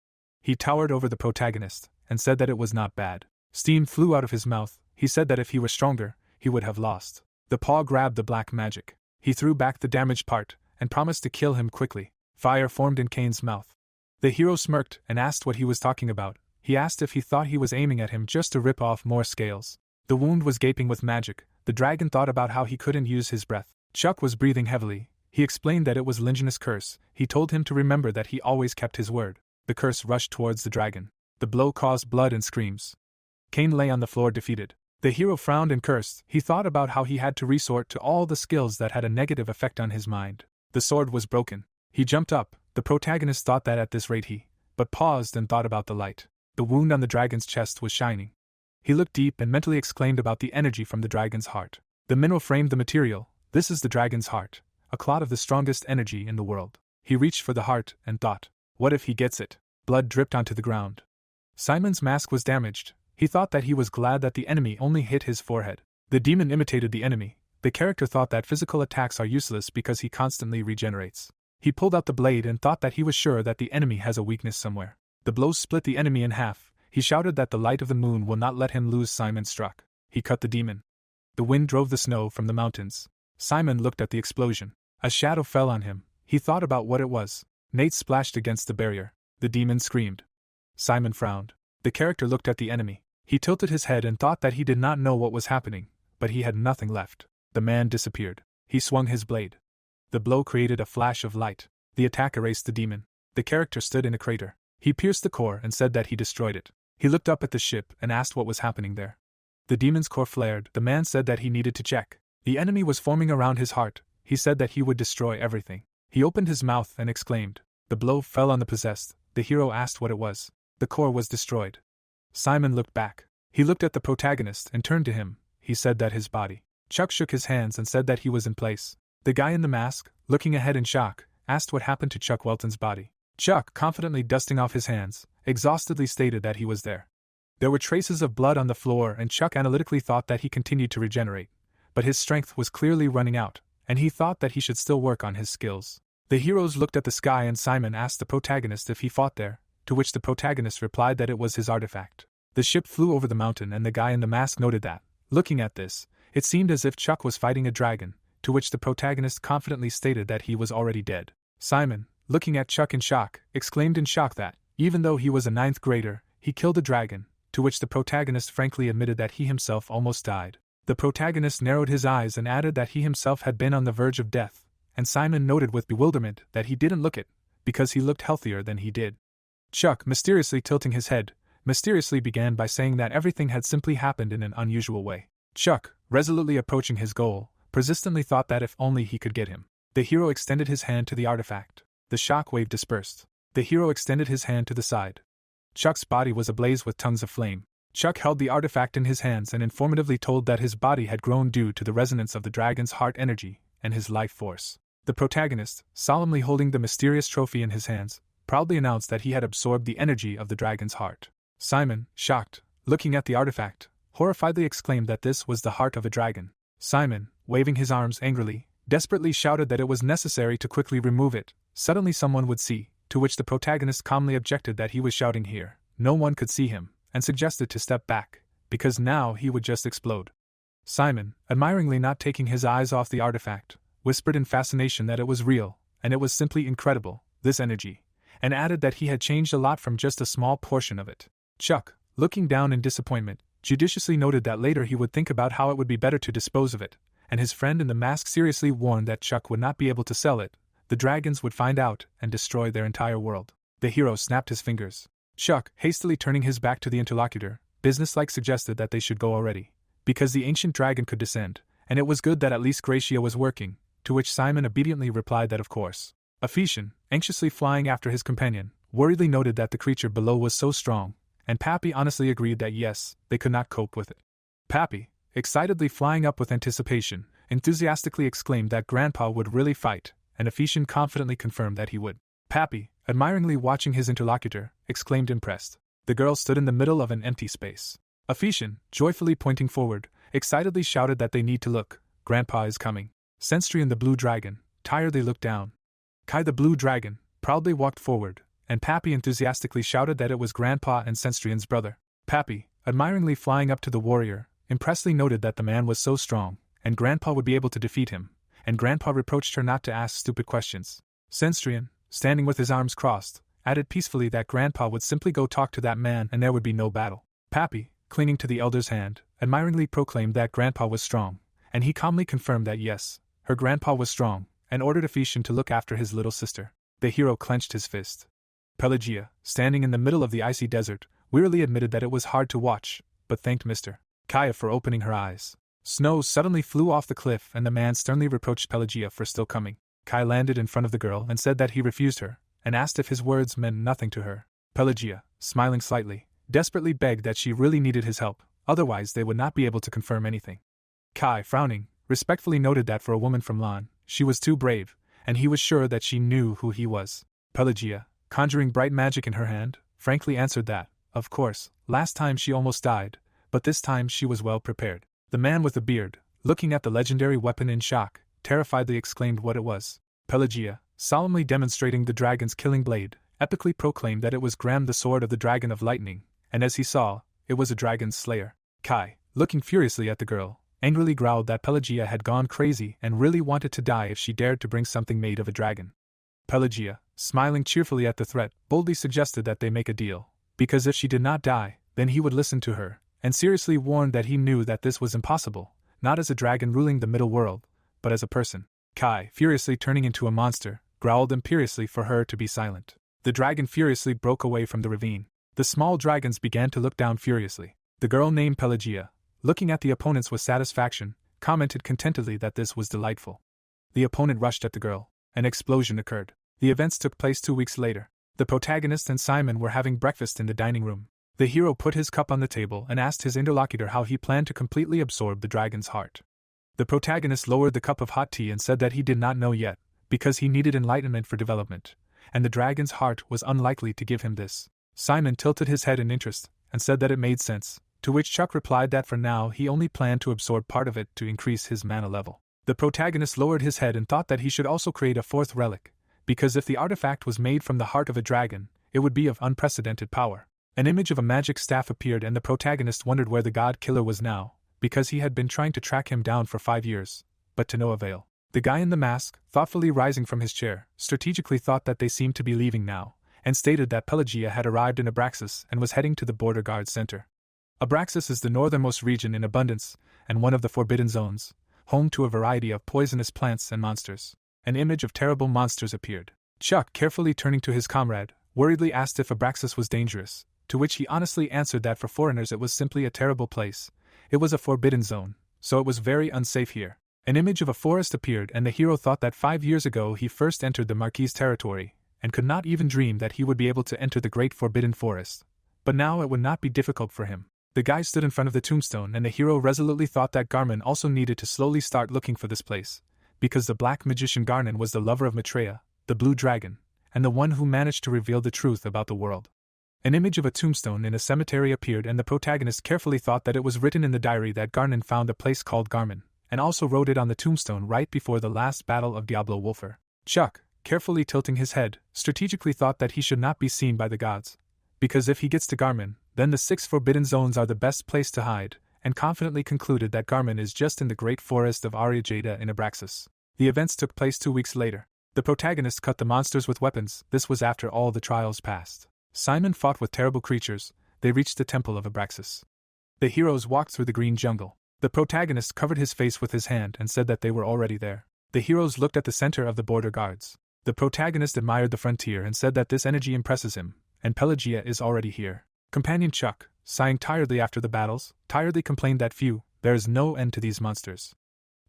Speaker 1: He towered over the protagonist, and said that it was not bad. Steam flew out of his mouth. He said that if he were stronger, he would have lost. The paw grabbed the black magic. He threw back the damaged part, and promised to kill him quickly. Fire formed in Kane's mouth. The hero smirked and asked what he was talking about. He asked if he thought he was aiming at him just to rip off more scales. The wound was gaping with magic. The dragon thought about how he couldn't use his breath. Chuck was breathing heavily. He explained that it was Lingen's curse. He told him to remember that he always kept his word. The curse rushed towards the dragon. The blow caused blood and screams. Kane lay on the floor defeated. The hero frowned and cursed. He thought about how he had to resort to all the skills that had a negative effect on his mind. The sword was broken. He jumped up. The protagonist thought that at this rate he, but paused and thought about the light. The wound on the dragon's chest was shining. He looked deep and mentally exclaimed about the energy from the dragon's heart. The mineral framed the material. This is the dragon's heart, a clot of the strongest energy in the world. He reached for the heart and thought, what if he gets it? Blood dripped onto the ground. Simon's mask was damaged. He thought that he was glad that the enemy only hit his forehead. The demon imitated the enemy. The character thought that physical attacks are useless because he constantly regenerates. He pulled out the blade and thought that he was sure that the enemy has a weakness somewhere. The blows split the enemy in half. He shouted that the light of the moon will not let him lose. Simon struck. He cut the demon. The wind drove the snow from the mountains. Simon looked at the explosion. A shadow fell on him. He thought about what it was. Nate splashed against the barrier. The demon screamed. Simon frowned. The character looked at the enemy. He tilted his head and thought that he did not know what was happening, but he had nothing left. The man disappeared. He swung his blade. The blow created a flash of light. The attack erased the demon. The character stood in a crater. He pierced the core and said that he destroyed it. He looked up at the ship and asked what was happening there. The demon's core flared. The man said that he needed to check. The enemy was forming around his heart. He said that he would destroy everything. He opened his mouth and exclaimed. The blow fell on the possessed. The hero asked what it was. The core was destroyed. Simon looked back. He looked at the protagonist and turned to him. He said that his body. Chuck shook his hands and said that he was in place. The guy in the mask, looking ahead in shock, asked what happened to Chuck Welton's body. Chuck, confidently dusting off his hands, exhaustedly stated that he was there. There were traces of blood on the floor and Chuck analytically thought that he continued to regenerate. But his strength was clearly running out, and he thought that he should still work on his skills. The heroes looked at the sky and Simon asked the protagonist if he fought there, to which the protagonist replied that it was his artifact. The ship flew over the mountain and the guy in the mask noted that, looking at this, it seemed as if Chuck was fighting a dragon, to which the protagonist confidently stated that he was already dead. Simon, looking at Chuck in shock, exclaimed in shock that, even though he was a 9th grader, he killed a dragon, to which the protagonist frankly admitted that he himself almost died. The protagonist narrowed his eyes and added that he himself had been on the verge of death, and Simon noted with bewilderment that he didn't look it, because he looked healthier than he did. Chuck, mysteriously tilting his head, mysteriously began by saying that everything had simply happened in an unusual way. Chuck, resolutely approaching his goal, persistently thought that if only he could get him. The hero extended his hand to the artifact. The shock wave dispersed. The hero extended his hand to the side. Chuck's body was ablaze with tongues of flame. Chuck held the artifact in his hands and informatively told that his body had grown due to the resonance of the dragon's heart energy and his life force. The protagonist, solemnly holding the mysterious trophy in his hands, proudly announced that he had absorbed the energy of the dragon's heart. Simon, shocked, looking at the artifact, horrifiedly exclaimed that this was the heart of a dragon. Simon, waving his arms angrily, desperately shouted that it was necessary to quickly remove it. Suddenly someone would see, to which the protagonist calmly objected that he was shouting here. No one could see him, and suggested to step back, because now he would just explode. Simon, admiringly not taking his eyes off the artifact, whispered in fascination that it was real, and it was simply incredible, this energy, and added that he had changed a lot from just a small portion of it. Chuck, looking down in disappointment, judiciously noted that later he would think about how it would be better to dispose of it, and his friend in the mask seriously warned that Chuck would not be able to sell it. The dragons would find out and destroy their entire world. The hero snapped his fingers. Chuck, hastily turning his back to the interlocutor, businesslike suggested that they should go already, because the ancient dragon could descend, and it was good that at least Gracia was working, to which Simon obediently replied that of course. Ephesian, anxiously flying after his companion, worriedly noted that the creature below was so strong, and Pappy honestly agreed that yes, they could not cope with it. Pappy, excitedly flying up with anticipation, enthusiastically exclaimed that Grandpa would really fight, and Ephesian confidently confirmed that he would. Pappy, admiringly watching his interlocutor, exclaimed impressed. The girl stood in the middle of an empty space. Ephesian, joyfully pointing forward, excitedly shouted that they need to look. Grandpa is coming. Senstrian the blue dragon, tiredly looked down. Kai the blue dragon, proudly walked forward, and Pappy enthusiastically shouted that it was Grandpa and Senstrian's brother. Pappy, admiringly flying up to the warrior, impressively noted that the man was so strong, and Grandpa would be able to defeat him, and Grandpa reproached her not to ask stupid questions. Senstrian, standing with his arms crossed, added peacefully that Grandpa would simply go talk to that man and there would be no battle. Pappy, clinging to the elder's hand, admiringly proclaimed that Grandpa was strong, and he calmly confirmed that yes, her Grandpa was strong, and ordered Ephesian to look after his little sister. The hero clenched his fist. Pelagia, standing in the middle of the icy desert, wearily admitted that it was hard to watch, but thanked Mr. Kaya for opening her eyes. Snow suddenly flew off the cliff and the man sternly reproached Pelagia for still coming. Kai landed in front of the girl and said that he refused her, and asked if his words meant nothing to her. Pelagia, smiling slightly, desperately begged that she really needed his help, otherwise they would not be able to confirm anything. Kai, frowning, respectfully noted that for a woman from Lan, she was too brave, and he was sure that she knew who he was. Pelagia, conjuring bright magic in her hand, frankly answered that, of course, last time she almost died, but this time she was well prepared. The man with the beard, looking at the legendary weapon in shock, terrifiedly exclaimed what it was. Pelagia, solemnly demonstrating the dragon's killing blade, epically proclaimed that it was Gram the sword of the dragon of lightning, and as he saw, it was a dragon's slayer. Kai, looking furiously at the girl, angrily growled that Pelagia had gone crazy and really wanted to die if she dared to bring something made of a dragon. Pelagia, smiling cheerfully at the threat, boldly suggested that they make a deal, because if she did not die, then he would listen to her, and seriously warned that he knew that this was impossible, not as a dragon ruling the middle world, but as a person. Kai, furiously turning into a monster, growled imperiously for her to be silent. The dragon furiously broke away from the ravine. The small dragons began to look down furiously. The girl named Pelagia, looking at the opponents with satisfaction, commented contentedly that this was delightful. The opponent rushed at the girl. An explosion occurred. The events took place 2 weeks later. The protagonist and Simon were having breakfast in the dining room. The hero put his cup on the table and asked his interlocutor how he planned to completely absorb the dragon's heart. The protagonist lowered the cup of hot tea and said that he did not know yet, because he needed enlightenment for development, and the dragon's heart was unlikely to give him this. Simon tilted his head in interest, and said that it made sense, to which Chuck replied that for now he only planned to absorb part of it to increase his mana level. The protagonist lowered his head and thought that he should also create a fourth relic, because if the artifact was made from the heart of a dragon, it would be of unprecedented power. An image of a magic staff appeared and the protagonist wondered where the god killer was now, because he had been trying to track him down for 5 years, but to no avail. The guy in the mask, thoughtfully rising from his chair, strategically thought that they seemed to be leaving now, and stated that Pelagia had arrived in Abraxas and was heading to the border guard center. Abraxas is the northernmost region in abundance, and one of the forbidden zones, home to a variety of poisonous plants and monsters. An image of terrible monsters appeared. Chuck, carefully turning to his comrade, worriedly asked if Abraxas was dangerous, to which he honestly answered that for foreigners it was simply a terrible place. It was a forbidden zone, so it was very unsafe here. An image of a forest appeared and the hero thought that 5 years ago he first entered the Marquis' territory, and could not even dream that he would be able to enter the great forbidden forest. But now it would not be difficult for him. The guy stood in front of the tombstone, and the hero resolutely thought that Garmin also needed to slowly start looking for this place, because the black magician Garmin was the lover of Maitreya, the blue dragon, and the one who managed to reveal the truth about the world. An image of a tombstone in a cemetery appeared, and the protagonist carefully thought that it was written in the diary that Garmin found a place called Garmin, and also wrote it on the tombstone right before the last battle of Diablo Wolfer. Chuck, carefully tilting his head, strategically thought that he should not be seen by the gods, because if he gets to Garmin, then the 6 forbidden zones are the best place to hide, and confidently concluded that Garmin is just in the great forest of Ariajada in Abraxas. The events took place 2 weeks later. The protagonist cut the monsters with weapons. This was after all the trials passed. Simon fought with terrible creatures. They reached the temple of Abraxas. The heroes walked through the green jungle. The protagonist covered his face with his hand and said that they were already there. The heroes looked at the center of the border guards. The protagonist admired the frontier and said that this energy impresses him, and Pelagia is already here. Companion Chuck, sighing tiredly after the battles, tiredly complained that there is no end to these monsters.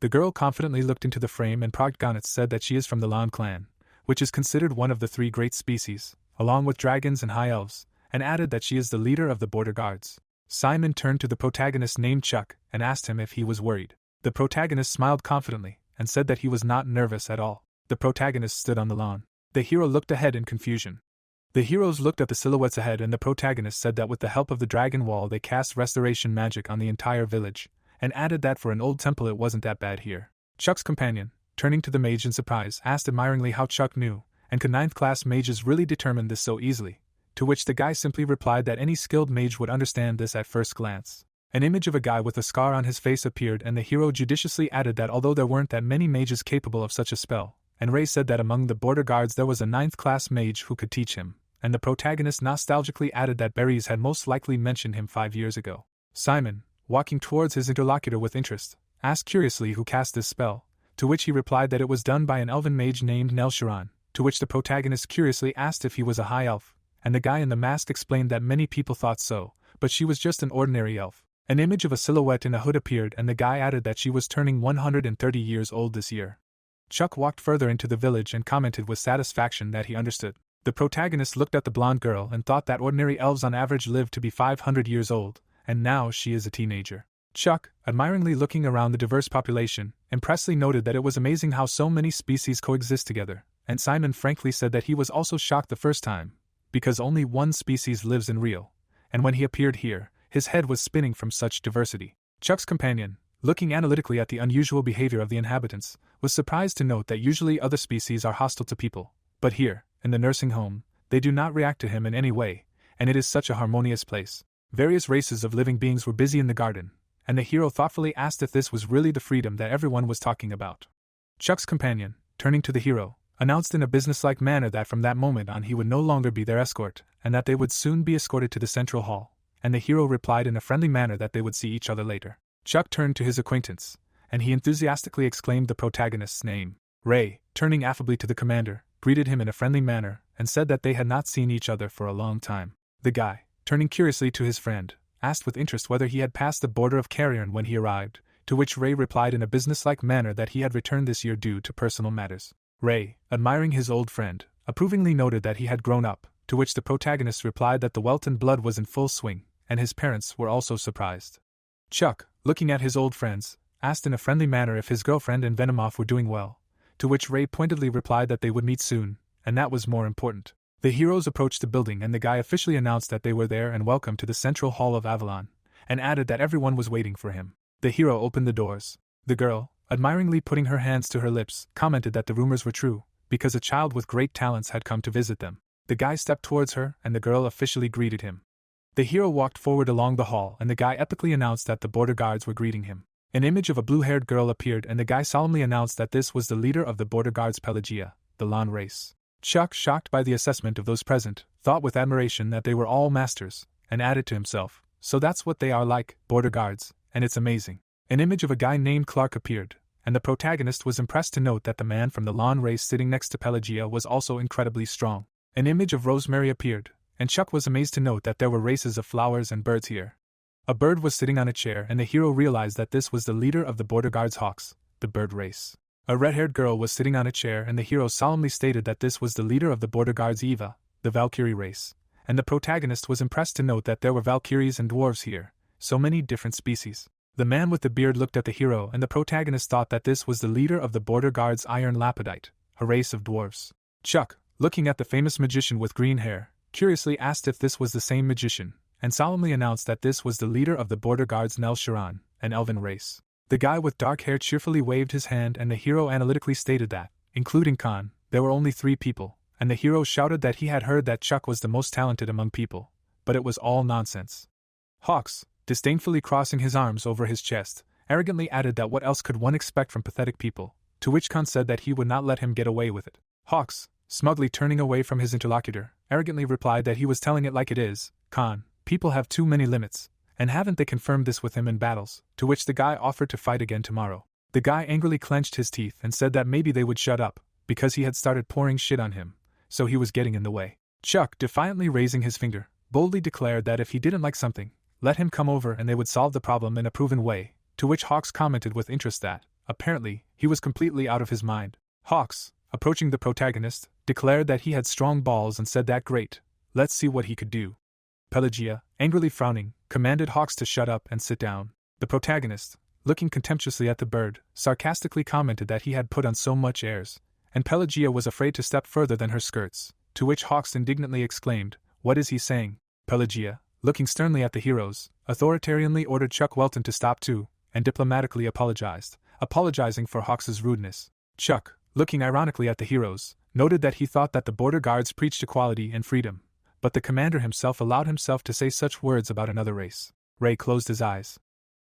Speaker 1: The girl confidently looked into the frame, and protagonist said that she is from the Lan clan, which is considered one of the 3 great species, along with dragons and high elves, and added that she is the leader of the border guards. Simon turned to the protagonist named Chuck and asked him if he was worried. The protagonist smiled confidently and said that he was not nervous at all. The protagonist stood on the lawn. The hero looked ahead in confusion. The heroes looked at the silhouettes ahead, and the protagonist said that with the help of the dragon wall they cast restoration magic on the entire village, and added that for an old temple it wasn't that bad here. Chuck's companion, turning to the mage in surprise, asked admiringly how Chuck knew, and could 9th class mages really determine this so easily, to which the guy simply replied that any skilled mage would understand this at first glance. An image of a guy with a scar on his face appeared, and the hero judiciously added that although there weren't that many mages capable of such a spell, and Ray said that among the border guards there was a 9th class mage who could teach him, and the protagonist nostalgically added that Berries had most likely mentioned him 5 years ago. Simon, walking towards his interlocutor with interest, asked curiously who cast this spell, to which he replied that it was done by an elven mage named Nelsharan, to which the protagonist curiously asked if he was a high elf, and the guy in the mask explained that many people thought so, but she was just an ordinary elf. An image of a silhouette in a hood appeared, and the guy added that she was turning 130 years old this year. Chuck walked further into the village and commented with satisfaction that he understood. The protagonist looked at the blonde girl and thought that ordinary elves on average live to be 500 years old, and now she is a teenager. Chuck, admiringly looking around the diverse population, impressively noted that it was amazing how so many species coexist together, and Simon frankly said that he was also shocked the first time, because only one species lives in Rio, and when he appeared here, his head was spinning from such diversity. Chuck's companion, looking analytically at the unusual behavior of the inhabitants, was surprised to note that usually other species are hostile to people, but here, in the nursing home, they do not react to him in any way, and it is such a harmonious place. Various races of living beings were busy in the garden, and the hero thoughtfully asked if this was really the freedom that everyone was talking about. Chuck's companion, turning to the hero, announced in a businesslike manner that from that moment on he would no longer be their escort, and that they would soon be escorted to the central hall, and the hero replied in a friendly manner that they would see each other later. Chuck turned to his acquaintance, and he enthusiastically exclaimed the protagonist's name. Ray, turning affably to the commander, greeted him in a friendly manner, and said that they had not seen each other for a long time. The guy, turning curiously to his friend, asked with interest whether he had passed the border of Carrion when he arrived, to which Ray replied in a businesslike manner that he had returned this year due to personal matters. Ray, admiring his old friend, approvingly noted that he had grown up, to which the protagonist replied that the Welton blood was in full swing, and his parents were also surprised. Chuck, looking at his old friends, asked in a friendly manner if his girlfriend and Venomoth were doing well, to which Ray pointedly replied that they would meet soon, and that was more important. The heroes approached the building, and the guy officially announced that they were there and welcome to the central hall of Avalon, and added that everyone was waiting for him. The hero opened the doors. The girl, admiringly putting her hands to her lips, commented that the rumors were true, because a child with great talents had come to visit them. The guy stepped towards her, and the girl officially greeted him. The hero walked forward along the hall, and the guy epically announced that the border guards were greeting him. An image of a blue-haired girl appeared, and the guy solemnly announced that this was the leader of the border guards, Pelagia, the Lan race. Chuck, shocked by the assessment of those present, thought with admiration that they were all masters, and added to himself, "So that's what they are like, border guards, and it's amazing." An image of a guy named Clark appeared, and the protagonist was impressed to note that the man from the Lan race sitting next to Pelagia was also incredibly strong. An image of Rosemary appeared, and Chuck was amazed to note that there were races of flowers and birds here. A bird was sitting on a chair, and the hero realized that this was the leader of the border guards, Hawks, the bird race. A red-haired girl was sitting on a chair, and the hero solemnly stated that this was the leader of the border guards, Eva, the Valkyrie race, and the protagonist was impressed to note that there were Valkyries and dwarves here, so many different species. The man with the beard looked at the hero, and the protagonist thought that this was the leader of the border guards, Iron Lapidite, a race of dwarves. Chuck, looking at the famous magician with green hair, curiously asked if this was the same magician, and solemnly announced that this was the leader of the border guards, Nel Sharan, an elven race. The guy with dark hair cheerfully waved his hand, and the hero analytically stated that, including Khan, there were only 3 people, and the hero shouted that he had heard that Chuck was the most talented among people, but it was all nonsense. Hawks, disdainfully crossing his arms over his chest, arrogantly added that what else could one expect from pathetic people, to which Khan said that he would not let him get away with it. Hawks, smugly turning away from his interlocutor, arrogantly replied that he was telling it like it is. Khan, people have too many limits, and haven't they confirmed this with him in battles, to which the guy offered to fight again tomorrow. The guy angrily clenched his teeth and said that maybe they would shut up, because he had started pouring shit on him, so he was getting in the way. Chuck, defiantly raising his finger, boldly declared that if he didn't like something, let him come over and they would solve the problem in a proven way, to which Hawks commented with interest that, apparently, he was completely out of his mind. Hawks, approaching the protagonist, declared that he had strong balls and said that great, let's see what he could do. Pelagia, angrily frowning, commanded Hawks to shut up and sit down. The protagonist, looking contemptuously at the bird, sarcastically commented that he had put on so much airs, and Pelagia was afraid to step further than her skirts, to which Hawks indignantly exclaimed, "What is he saying?" Pelagia, looking sternly at the heroes, authoritarianly ordered Chuck Welton to stop too, and diplomatically apologizing for Hawks's rudeness. Chuck, looking ironically at the heroes, noted that he thought that the border guards preached equality and freedom, but the commander himself allowed himself to say such words about another race. Ray closed his eyes.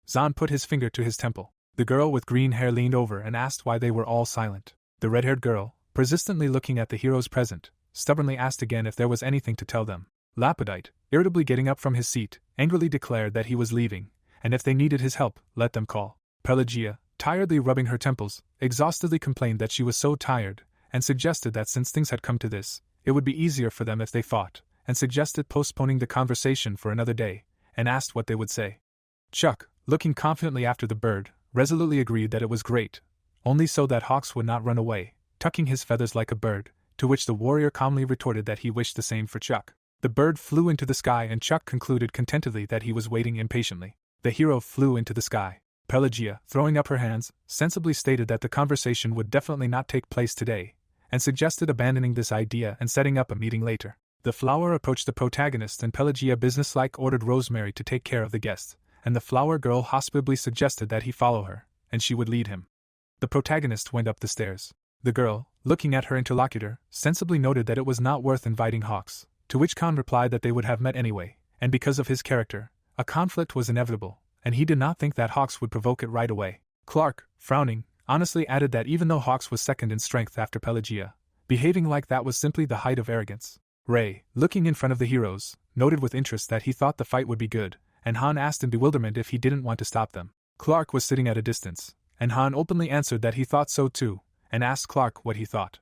Speaker 1: Zahn put his finger to his temple. The girl with green hair leaned over and asked why they were all silent. The red-haired girl, persistently looking at the heroes present, stubbornly asked again if there was anything to tell them. Lapidite, irritably getting up from his seat, angrily declared that he was leaving, and if they needed his help, let them call. Pelagia, tiredly rubbing her temples, exhaustedly complained that she was so tired, and suggested that since things had come to this, it would be easier for them if they fought, and suggested postponing the conversation for another day, and asked what they would say. Chuck, looking confidently after the bird, resolutely agreed that it was great, only so that Hawks would not run away, tucking his feathers like a bird, to which the warrior calmly retorted that he wished the same for Chuck. The bird flew into the sky and Chuck concluded contentedly that he was waiting impatiently. The hero flew into the sky. Pelagia, throwing up her hands, sensibly stated that the conversation would definitely not take place today, and suggested abandoning this idea and setting up a meeting later. The flower approached the protagonist and Pelagia businesslike ordered Rosemary to take care of the guest, and the flower girl hospitably suggested that he follow her, and she would lead him. The protagonist went up the stairs. The girl, looking at her interlocutor, sensibly noted that it was not worth inviting Hawks, to which Khan replied that they would have met anyway, and because of his character, a conflict was inevitable, and he did not think that Hawks would provoke it right away. Clark, frowning, honestly added that even though Hawks was second in strength after Pelagia, behaving like that was simply the height of arrogance. Ray, looking in front of the heroes, noted with interest that he thought the fight would be good, and Han asked in bewilderment if he didn't want to stop them. Clark was sitting at a distance, and Han openly answered that he thought so too, and asked Clark what he thought.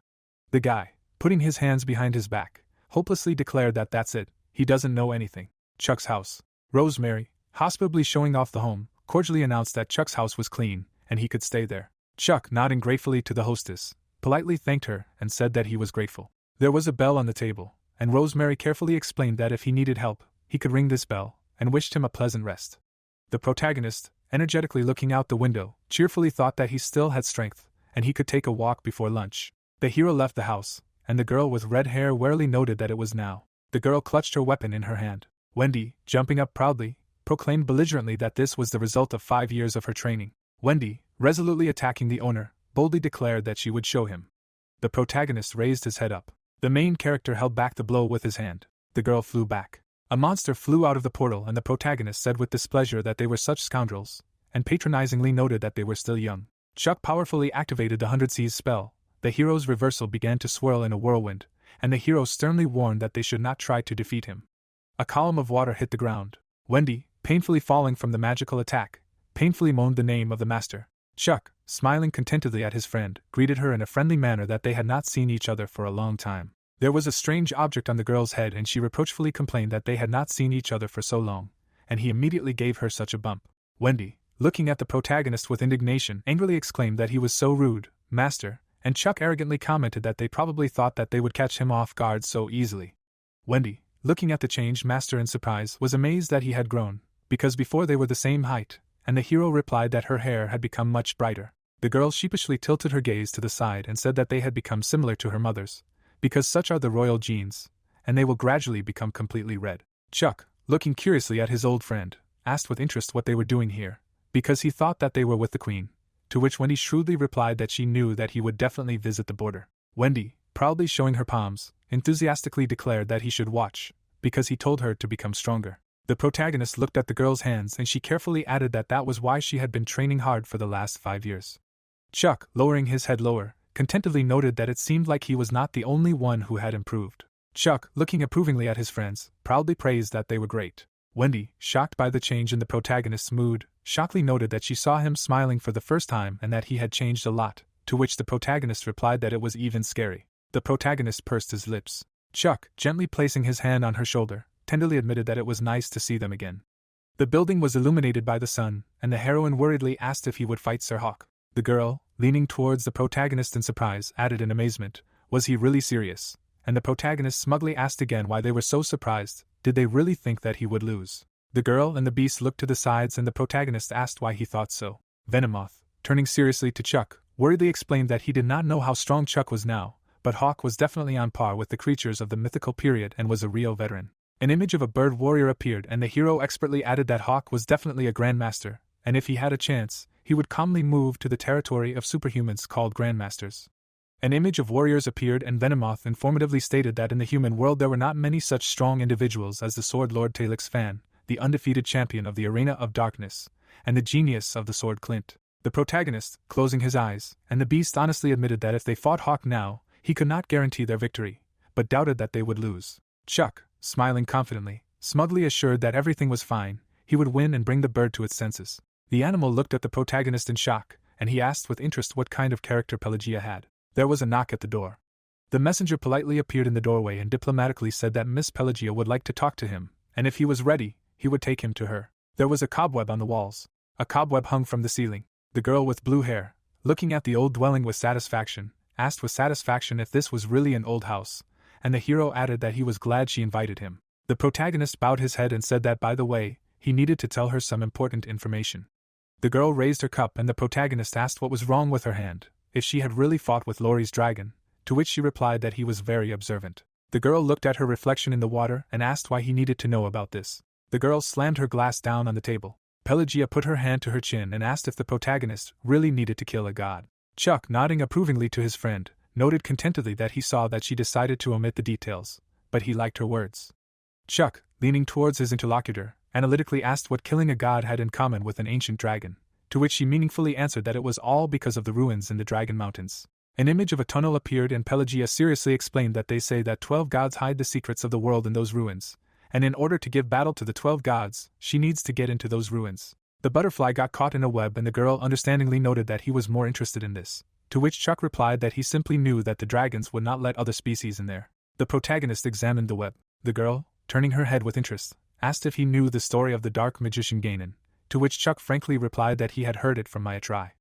Speaker 1: The guy, putting his hands behind his back, hopelessly declared that that's it, he doesn't know anything. Chuck's house. Rosemary, hospitably showing off the home, cordially announced that Chuck's house was clean, and he could stay there. Chuck, nodding gratefully to the hostess, politely thanked her and said that he was grateful. There was a bell on the table, and Rosemary carefully explained that if he needed help, he could ring this bell, and wished him a pleasant rest. The protagonist, energetically looking out the window, cheerfully thought that he still had strength, and he could take a walk before lunch. The hero left the house, and the girl with red hair warily noted that it was now. The girl clutched her weapon in her hand. Wendy, jumping up proudly, proclaimed belligerently that this was the result of 5 years of her training. Wendy, resolutely attacking the owner, boldly declared that she would show him. The protagonist raised his head up. The main character held back the blow with his hand. The girl flew back. A monster flew out of the portal and the protagonist said with displeasure that they were such scoundrels, and patronizingly noted that they were still young. Chuck powerfully activated the 100 Seas spell. The hero's reversal began to swirl in a whirlwind, and the hero sternly warned that they should not try to defeat him. A column of water hit the ground. Wendy, painfully falling from the magical attack, painfully moaned the name of the master. Chuck, smiling contentedly at his friend, greeted her in a friendly manner that they had not seen each other for a long time. There was a strange object on the girl's head and she reproachfully complained that they had not seen each other for so long, and he immediately gave her such a bump. Wendy, looking at the protagonist with indignation, angrily exclaimed that he was so rude, Master, and Chuck arrogantly commented that they probably thought that they would catch him off guard so easily. Wendy, looking at the changed Master in surprise, was amazed that he had grown, because before they were the same height, and the hero replied that her hair had become much brighter. The girl sheepishly tilted her gaze to the side and said that they had become similar to her mother's, because such are the royal genes, and they will gradually become completely red. Chuck, looking curiously at his old friend, asked with interest what they were doing here, because he thought that they were with the queen, to which Wendy shrewdly replied that she knew that he would definitely visit the border. Wendy, proudly showing her palms, enthusiastically declared that he should watch, because he told her to become stronger. The protagonist looked at the girl's hands and she carefully added that that was why she had been training hard for the last 5 years. Chuck, lowering his head lower, contentedly noted that it seemed like he was not the only one who had improved. Chuck, looking approvingly at his friends, proudly praised that they were great. Wendy, shocked by the change in the protagonist's mood, shockingly noted that she saw him smiling for the first time and that he had changed a lot, to which the protagonist replied that it was even scary. The protagonist pursed his lips. Chuck, gently placing his hand on her shoulder, tenderly admitted that it was nice to see them again. The building was illuminated by the sun, and the heroine worriedly asked if he would fight Sir Hawk. The girl, leaning towards the protagonist in surprise, added in amazement, "Was he really serious?" And the protagonist smugly asked again why they were so surprised. Did they really think that he would lose? The girl and the beast looked to the sides and the protagonist asked why he thought so. Venomoth, turning seriously to Chuck, worriedly explained that he did not know how strong Chuck was now, but Hawk was definitely on par with the creatures of the mythical period and was a real veteran. An image of a bird warrior appeared and the hero expertly added that Hawk was definitely a grandmaster, and if he had a chance, he would calmly move to the territory of superhumans called grandmasters. An image of warriors appeared and Venomoth informatively stated that in the human world there were not many such strong individuals as the Sword Lord Talix Fan, the undefeated champion of the Arena of Darkness, and the genius of the Sword Clint. The protagonist, closing his eyes, and the beast honestly admitted that if they fought Hawk now, he could not guarantee their victory, but doubted that they would lose. Chuck, smiling confidently, smugly assured that everything was fine, he would win and bring the bird to its senses. The animal looked at the protagonist in shock, and he asked with interest what kind of character Pelagia had. There was a knock at the door. The messenger politely appeared in the doorway and diplomatically said that Miss Pelagia would like to talk to him, and if he was ready, he would take him to her. There was a cobweb on the walls. A cobweb hung from the ceiling. The girl with blue hair, looking at the old dwelling with satisfaction, asked with satisfaction if this was really an old house, and the hero added that he was glad she invited him. The protagonist bowed his head and said that, by the way, he needed to tell her some important information. The girl raised her cup and the protagonist asked what was wrong with her hand, if she had really fought with Laurie's dragon, to which she replied that he was very observant. The girl looked at her reflection in the water and asked why he needed to know about this. The girl slammed her glass down on the table. Pelagia put her hand to her chin and asked if the protagonist really needed to kill a god. Chuck, nodding approvingly to his friend, noted contentedly that he saw that she decided to omit the details, but he liked her words. Chuck, leaning towards his interlocutor, analytically asked what killing a god had in common with an ancient dragon, to which she meaningfully answered that it was all because of the ruins in the Dragon Mountains. An image of a tunnel appeared and Pelagia seriously explained that they say that 12 gods hide the secrets of the world in those ruins, and in order to give battle to the 12 gods, she needs to get into those ruins. The butterfly got caught in a web and the girl understandingly noted that he was more interested in this, to which Chuck replied that he simply knew that the dragons would not let other species in there. The protagonist examined the web. The girl, turning her head with interest, asked if he knew the story of the dark magician Ganon, to which Chuck frankly replied that he had heard it from Maitrai.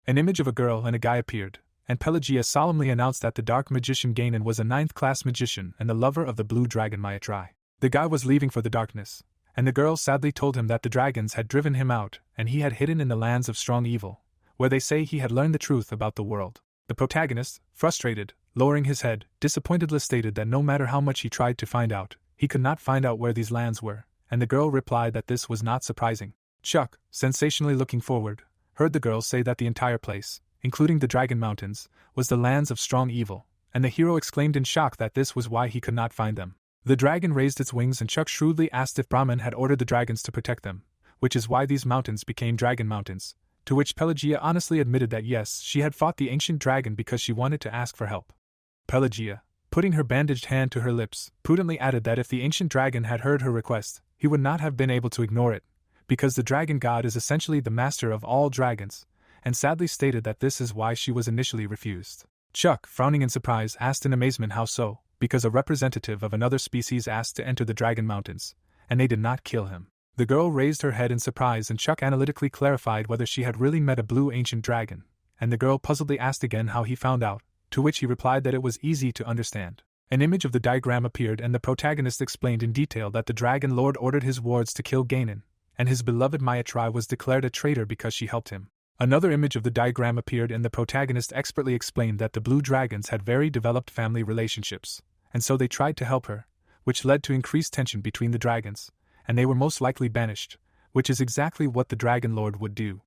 Speaker 1: An image of a girl and a guy appeared, and Pelagia solemnly announced that the dark magician Ganon was a 9th-class magician and the lover of the blue dragon Maitrai. The guy was leaving for the darkness, and the girl sadly told him that the dragons had driven him out and he had hidden in the lands of strong evil, where they say he had learned the truth about the world. The protagonist, frustrated, lowering his head, disappointedly stated that no matter how much he tried to find out, he could not find out where these lands were, and the girl replied that this was not surprising. Chuck, sensationally looking forward, heard the girl say that the entire place, including the Dragon Mountains, was the lands of strong evil, and the hero exclaimed in shock that this was why he could not find them. The dragon raised its wings and Chuck shrewdly asked if Brahman had ordered the dragons to protect them, which is why these mountains became Dragon Mountains, to which Pelagia honestly admitted that yes, she had fought the ancient dragon because she wanted to ask for help. Pelagia, putting her bandaged hand to her lips, prudently added that if the ancient dragon had heard her request, he would not have been able to ignore it, because the dragon god is essentially the master of all dragons, and sadly stated that this is why she was initially refused. Chuck, frowning in surprise, asked in amazement how so, because a representative of another species asked to enter the Dragon Mountains, and they did not kill him. The girl raised her head in surprise and Chuck analytically clarified whether she had really met a blue ancient dragon, and the girl puzzledly asked again how he found out, to which he replied that it was easy to understand. An image of the diagram appeared and the protagonist explained in detail that the Dragon Lord ordered his wards to kill Ganon, and his beloved Mayatri was declared a traitor because she helped him. Another image of the diagram appeared and the protagonist expertly explained that the blue dragons had very developed family relationships, and so they tried to help her, which led to increased tension between the dragons, and they were most likely banished, which is exactly what the Dragon Lord would do.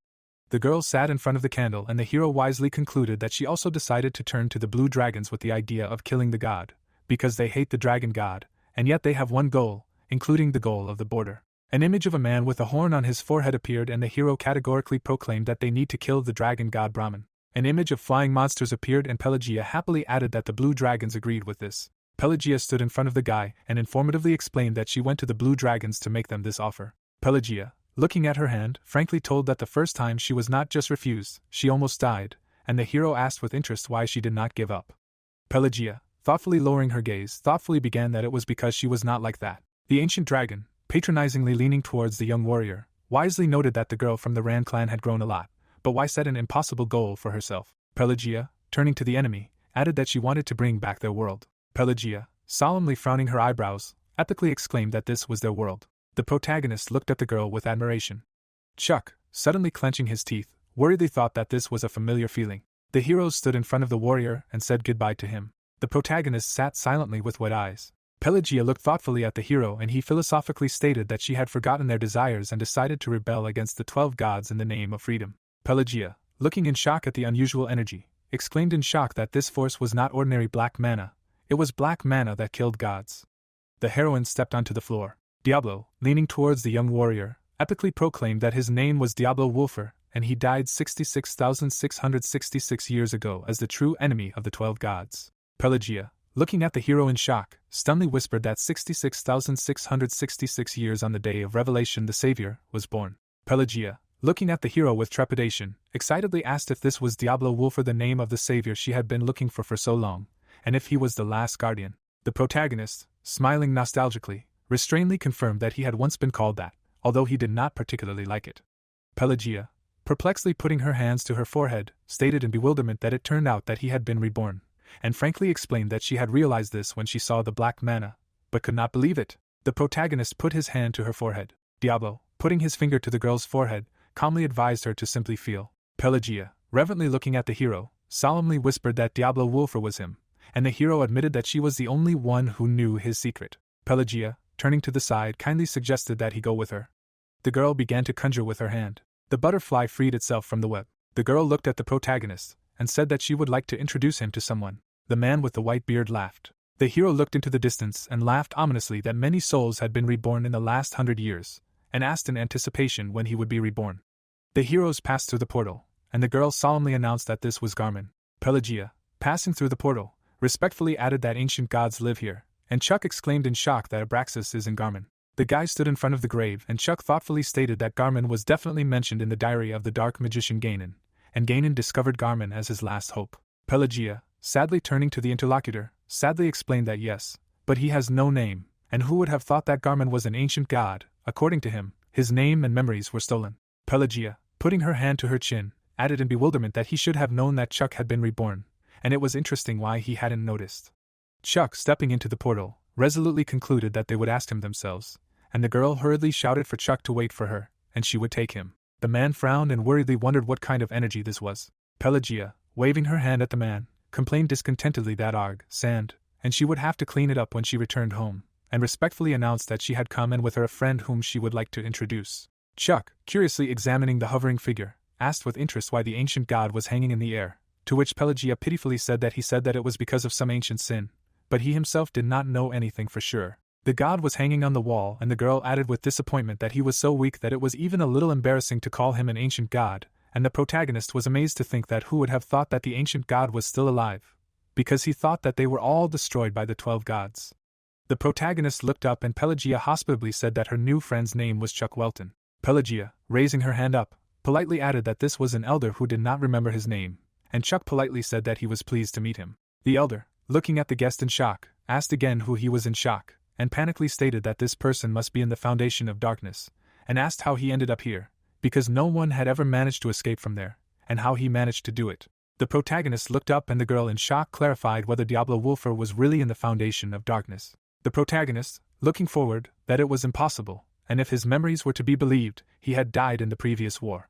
Speaker 1: The girl sat in front of the candle and the hero wisely concluded that she also decided to turn to the blue dragons with the idea of killing the god, because they hate the dragon god, and yet they have one goal, including the goal of the border. An image of a man with a horn on his forehead appeared and the hero categorically proclaimed that they need to kill the dragon god Brahman. An image of flying monsters appeared and Pelagia happily added that the blue dragons agreed with this. Pelagia stood in front of the guy and informatively explained that she went to the blue dragons to make them this offer. Pelagia, looking at her hand, frankly told that the first time she was not just refused, she almost died, and the hero asked with interest why she did not give up. Pelagia, thoughtfully lowering her gaze, thoughtfully began that it was because she was not like that. The ancient dragon, patronizingly leaning towards the young warrior, wisely noted that the girl from the Rand clan had grown a lot, but why set an impossible goal for herself? Pelagia, turning to the enemy, added that she wanted to bring back their world. Pelagia, solemnly frowning her eyebrows, epically exclaimed that this was their world. The protagonist looked at the girl with admiration. Chuck, suddenly clenching his teeth, worriedly thought that this was a familiar feeling. The hero stood in front of the warrior and said goodbye to him. The protagonist sat silently with wet eyes. Pelagia looked thoughtfully at the hero and he philosophically stated that she had forgotten their desires and decided to rebel against the 12 gods in the name of freedom. Pelagia, looking in shock at the unusual energy, exclaimed in shock that this force was not ordinary black mana, it was black mana that killed gods. The heroine stepped onto the floor. Diablo, leaning towards the young warrior, epically proclaimed that his name was Diablo Wolfer, and he died 66,666 years ago as the true enemy of the 12 gods. Pelagia, looking at the hero in shock, stunnedly whispered that 66,666 years on the day of revelation the Savior was born. Pelagia, looking at the hero with trepidation, excitedly asked if this was Diablo Wolfer, the name of the Savior she had been looking for so long, and if he was the last guardian. The protagonist, smiling nostalgically, restrainedly confirmed that he had once been called that, although he did not particularly like it. Pelagia, perplexedly putting her hands to her forehead, stated in bewilderment that it turned out that he had been reborn, and frankly explained that she had realized this when she saw the black mana, but could not believe it. The protagonist put his hand to her forehead. Diablo, putting his finger to the girl's forehead, calmly advised her to simply feel. Pelagia, reverently looking at the hero, solemnly whispered that Diablo Wolfer was him, and the hero admitted that she was the only one who knew his secret. Pelagia, turning to the side, kindly suggested that he go with her. The girl began to conjure with her hand. The butterfly freed itself from the web. The girl looked at the protagonist, and said that she would like to introduce him to someone. The man with the white beard laughed. The hero looked into the distance and laughed ominously that many souls had been reborn in the last 100 years, and asked in anticipation when he would be reborn. The heroes passed through the portal, and the girl solemnly announced that this was Garmin. Pelagia, passing through the portal, respectfully added that ancient gods live here, and Chuck exclaimed in shock that Abraxas is in Garmin. The guy stood in front of the grave and Chuck thoughtfully stated that Garmin was definitely mentioned in the diary of the dark magician Ganon, and Ganon discovered Garmin as his last hope. Pelagia, sadly turning to the interlocutor, sadly explained that yes, but he has no name, and who would have thought that Garmin was an ancient god? According to him, his name and memories were stolen. Pelagia, putting her hand to her chin, added in bewilderment that he should have known that Chuck had been reborn, and it was interesting why he hadn't noticed. Chuck, stepping into the portal, resolutely concluded that they would ask him themselves, and the girl hurriedly shouted for Chuck to wait for her, and she would take him. The man frowned and worriedly wondered what kind of energy this was. Pelagia, waving her hand at the man, complained discontentedly that sand, and she would have to clean it up when she returned home, and respectfully announced that she had come and with her a friend whom she would like to introduce. Chuck, curiously examining the hovering figure, asked with interest why the ancient god was hanging in the air, to which Pelagia pitifully said that it was because of some ancient sin, but he himself did not know anything for sure. The god was hanging on the wall, and the girl added with disappointment that he was so weak that it was even a little embarrassing to call him an ancient god, and the protagonist was amazed to think that who would have thought that the ancient god was still alive, because he thought that they were all destroyed by the 12 gods. The protagonist looked up and Pelagia hospitably said that her new friend's name was Chuck Welton. Pelagia, raising her hand up, politely added that this was an elder who did not remember his name, and Chuck politely said that he was pleased to meet him. The elder, looking at the guest in shock, asked again who he was in shock, and panically stated that this person must be in the Foundation of Darkness, and asked how he ended up here, because no one had ever managed to escape from there, and how he managed to do it. The protagonist looked up and the girl in shock clarified whether Diablo Wolfer was really in the foundation of darkness. The protagonist, looking forward, that it was impossible, and if his memories were to be believed, he had died in the previous war.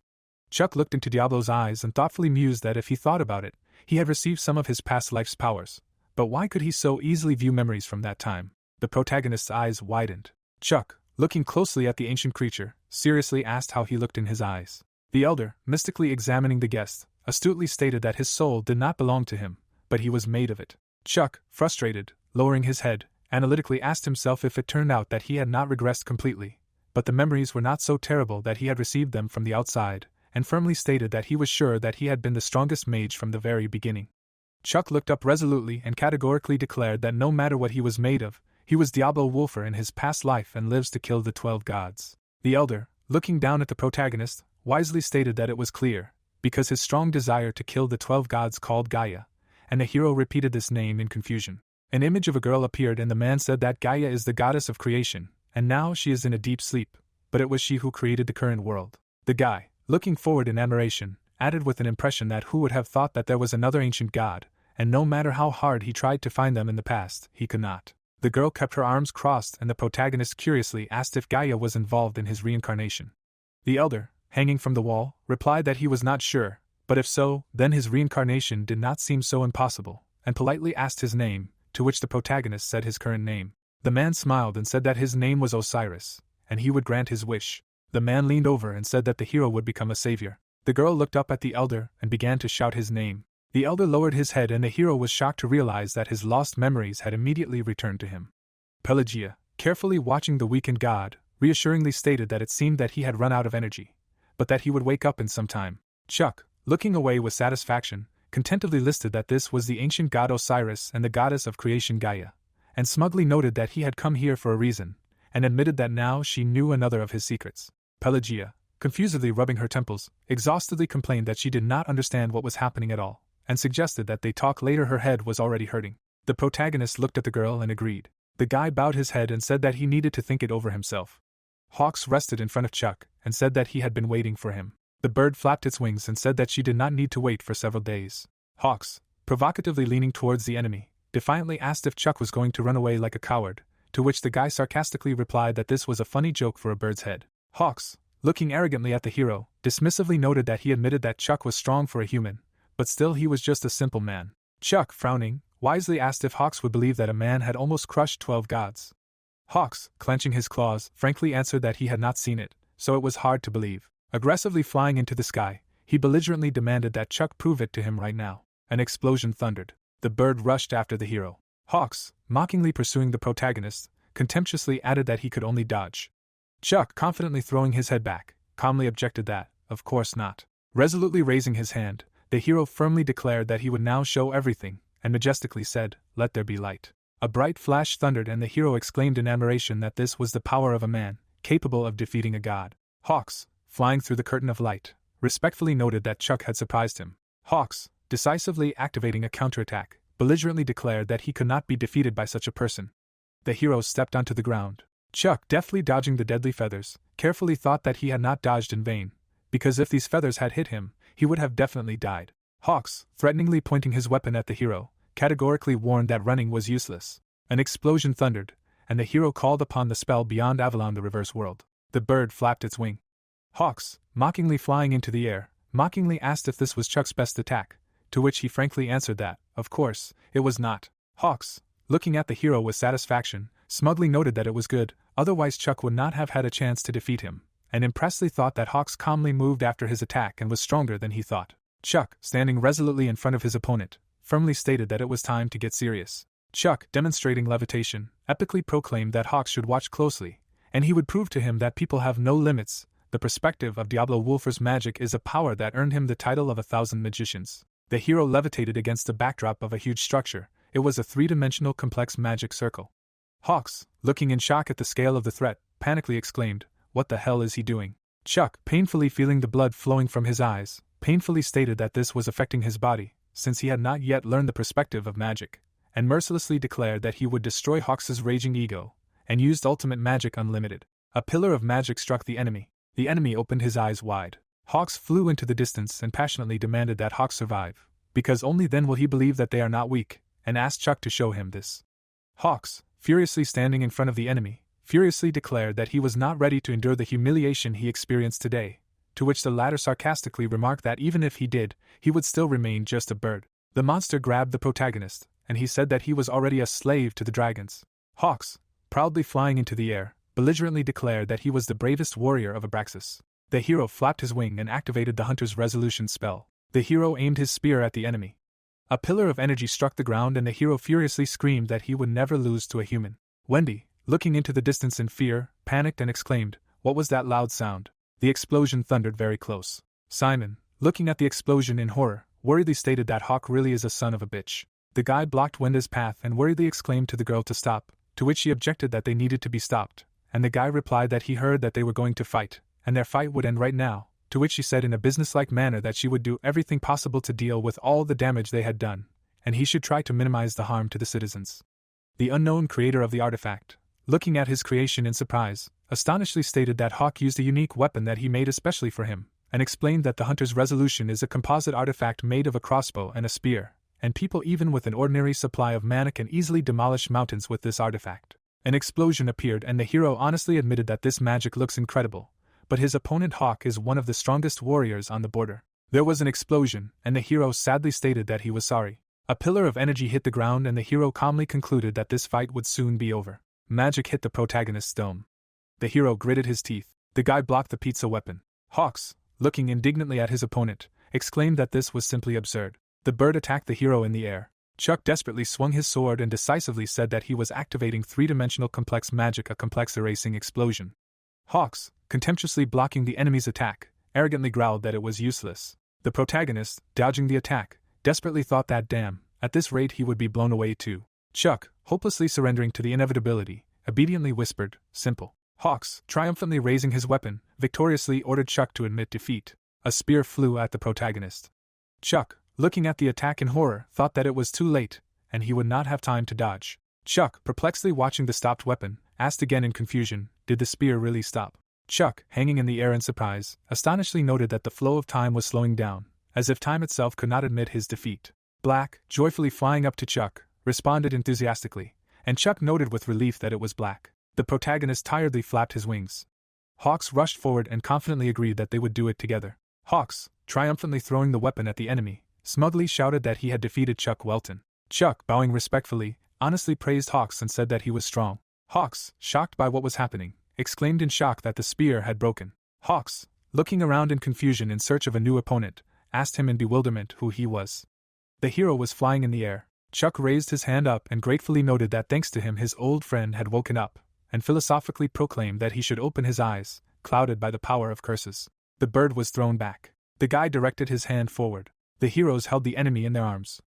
Speaker 1: Chuck looked into Diablo's eyes and thoughtfully mused that if he thought about it, he had received some of his past life's powers. But why could he so easily view memories from that time? The protagonist's eyes widened. Chuck, looking closely at the ancient creature, seriously asked how he looked in his eyes. The elder, mystically examining the guest, astutely stated that his soul did not belong to him, but he was made of it. Chuck, frustrated, lowering his head, analytically asked himself if it turned out that he had not regressed completely, but the memories were not so terrible that he had received them from the outside, and firmly stated that he was sure that he had been the strongest mage from the very beginning. Chuck looked up resolutely and categorically declared that no matter what he was made of, he was Diablo Wolfer in his past life and lives to kill the 12 gods. The elder, looking down at the protagonist, wisely stated that it was clear, because his strong desire to kill the 12 gods called Gaia, and the hero repeated this name in confusion. An image of a girl appeared and the man said that Gaia is the goddess of creation, and now she is in a deep sleep, but it was she who created the current world. The guy, looking forward in admiration, added with an impression that who would have thought that there was another ancient god, and no matter how hard he tried to find them in the past, he could not. The girl kept her arms crossed and the protagonist curiously asked if Gaia was involved in his reincarnation. The elder, hanging from the wall, replied that he was not sure, but if so, then his reincarnation did not seem so impossible, and politely asked his name, to which the protagonist said his current name. The man smiled and said that his name was Osiris, and he would grant his wish. The man leaned over and said that the hero would become a savior. The girl looked up at the elder and began to shout his name. The elder lowered his head and the hero was shocked to realize that his lost memories had immediately returned to him. Pelagia, carefully watching the weakened god, reassuringly stated that it seemed that he had run out of energy, but that he would wake up in some time. Chuck, looking away with satisfaction, contentedly listed that this was the ancient god Osiris and the goddess of creation Gaia, and smugly noted that he had come here for a reason, and admitted that now she knew another of his secrets. Pelagia, confusedly rubbing her temples, exhaustedly complained that she did not understand what was happening at all, and suggested that they talk later. Her head was already hurting. The protagonist looked at the girl and agreed. The guy bowed his head and said that he needed to think it over himself. Hawks rested in front of Chuck and said that he had been waiting for him. The bird flapped its wings and said that she did not need to wait for several days. Hawks, provocatively leaning towards the enemy, defiantly asked if Chuck was going to run away like a coward, to which the guy sarcastically replied that this was a funny joke for a bird's head. Hawks, looking arrogantly at the hero, dismissively noted that he admitted that Chuck was strong for a human, but still he was just a simple man. Chuck, frowning, wisely asked if Hawks would believe that a man had almost crushed 12 gods. Hawks, clenching his claws, frankly answered that he had not seen it, so it was hard to believe. Aggressively flying into the sky, he belligerently demanded that Chuck prove it to him right now. An explosion thundered. The bird rushed after the hero. Hawks, mockingly pursuing the protagonist, contemptuously added that he could only dodge. Chuck, confidently throwing his head back, calmly objected that, of course not. Resolutely raising his hand, the hero firmly declared that he would now show everything, and majestically said, "Let there be light." A bright flash thundered and the hero exclaimed in admiration that this was the power of a man, capable of defeating a god. Hawks, flying through the curtain of light, respectfully noted that Chuck had surprised him. Hawks, decisively activating a counterattack, belligerently declared that he could not be defeated by such a person. The hero stepped onto the ground. Chuck, deftly dodging the deadly feathers, carefully thought that he had not dodged in vain, because if these feathers had hit him, he would have definitely died. Hawks, threateningly pointing his weapon at the hero, categorically warned that running was useless. An explosion thundered, and the hero called upon the spell beyond Avalon, the reverse world. The bird flapped its wing. Hawks, mockingly flying into the air, mockingly asked if this was Chuck's best attack, to which he frankly answered that, of course, it was not. Hawks, looking at the hero with satisfaction, smugly noted that it was good, otherwise Chuck would not have had a chance to defeat him, and impressively thought that Hawks calmly moved after his attack and was stronger than he thought. Chuck, standing resolutely in front of his opponent, firmly stated that it was time to get serious. Chuck, demonstrating levitation, epically proclaimed that Hawks should watch closely, and he would prove to him that people have no limits. The perspective of Diablo Wolfer's magic is a power that earned him the title of 1,000 magicians. The hero levitated against the backdrop of a huge structure. It was a three-dimensional complex magic circle. Hawks, looking in shock at the scale of the threat, panically exclaimed, "What the hell is he doing?" Chuck, painfully feeling the blood flowing from his eyes, painfully stated that this was affecting his body, since he had not yet learned the perspective of magic, and mercilessly declared that he would destroy Hawks's raging ego, and used ultimate magic unlimited. A pillar of magic struck the enemy. The enemy opened his eyes wide. Hawks flew into the distance and passionately demanded that Hawks survive, because only then will he believe that they are not weak, and asked Chuck to show him this. Hawks, furiously standing in front of the enemy, furiously declared that he was not ready to endure the humiliation he experienced today, to which the latter sarcastically remarked that even if he did, he would still remain just a bird. The monster grabbed the protagonist, and he said that he was already a slave to the dragons. Hawks, proudly flying into the air, belligerently declared that he was the bravest warrior of Abraxas. The hero flapped his wing and activated the hunter's resolution spell. The hero aimed his spear at the enemy. A pillar of energy struck the ground and the hero furiously screamed that he would never lose to a human. Wendy, looking into the distance in fear, panicked and exclaimed, "What was that loud sound?" The explosion thundered very close. Simon, looking at the explosion in horror, worriedly stated that Hawk really is a son of a bitch. The guy blocked Wendy's path and worriedly exclaimed to the girl to stop, to which she objected that they needed to be stopped, and the guy replied that he heard that they were going to fight, and their fight would end right now, to which she said in a businesslike manner that she would do everything possible to deal with all the damage they had done, and he should try to minimize the harm to the citizens. The unknown creator of the artifact, looking at his creation in surprise, astonishedly stated that Hawk used a unique weapon that he made especially for him, and explained that the hunter's resolution is a composite artifact made of a crossbow and a spear, and people even with an ordinary supply of mana can easily demolish mountains with this artifact. An explosion appeared and the hero honestly admitted that this magic looks incredible, but his opponent Hawk is one of the strongest warriors on the border. There was an explosion, and the hero sadly stated that he was sorry. A pillar of energy hit the ground and the hero calmly concluded that this fight would soon be over. Magic hit the protagonist's dome. The hero gritted his teeth. The guy blocked the pizza weapon. Hawks, looking indignantly at his opponent, exclaimed that this was simply absurd. The bird attacked the hero in the air. Chuck desperately swung his sword and decisively said that he was activating three-dimensional complex magic, a complex erasing explosion. Hawks, contemptuously blocking the enemy's attack, arrogantly growled that it was useless. The protagonist, dodging the attack, desperately thought that damn, at this rate he would be blown away too. Chuck, hopelessly surrendering to the inevitability, obediently whispered, "Simple." Hawks, triumphantly raising his weapon, victoriously ordered Chuck to admit defeat. A spear flew at the protagonist. Chuck, looking at the attack in horror, thought that it was too late, and he would not have time to dodge. Chuck, perplexedly watching the stopped weapon, asked again in confusion, did the spear really stop? Chuck, hanging in the air in surprise, astonishingly noted that the flow of time was slowing down, as if time itself could not admit his defeat. Black, joyfully flying up to Chuck, responded enthusiastically, and Chuck noted with relief that it was Black. The protagonist tiredly flapped his wings. Hawks rushed forward and confidently agreed that they would do it together. Hawks, triumphantly throwing the weapon at the enemy, smugly shouted that he had defeated Chuck Welton. Chuck, bowing respectfully, honestly praised Hawks and said that he was strong. Hawks, shocked by what was happening, exclaimed in shock that the spear had broken. Hawks, looking around in confusion in search of a new opponent, asked him in bewilderment who he was. The hero was flying in the air. Chuck raised his hand up and gratefully noted that thanks to him his old friend had woken up, and philosophically proclaimed that he should open his eyes, clouded by the power of curses. The bird was thrown back. The guy directed his hand forward. The heroes held the enemy in their arms.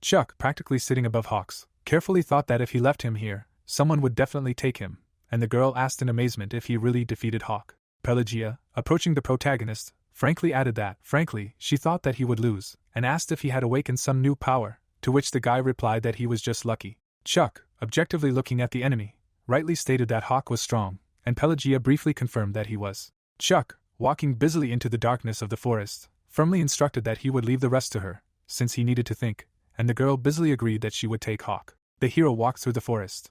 Speaker 1: Chuck, practically sitting above Hawks, carefully thought that if he left him here, someone would definitely take him, and the girl asked in amazement if he really defeated Hawk. Pelagia, approaching the protagonist, frankly added that, frankly, she thought that he would lose, and asked if he had awakened some new power, to which the guy replied that he was just lucky. Chuck, objectively looking at the enemy, rightly stated that Hawk was strong, and Pelagia briefly confirmed that he was. Chuck, walking busily into the darkness of the forest, firmly instructed that he would leave the rest to her, since he needed to think, and the girl busily agreed that she would take Hawk. The hero walked through the forest.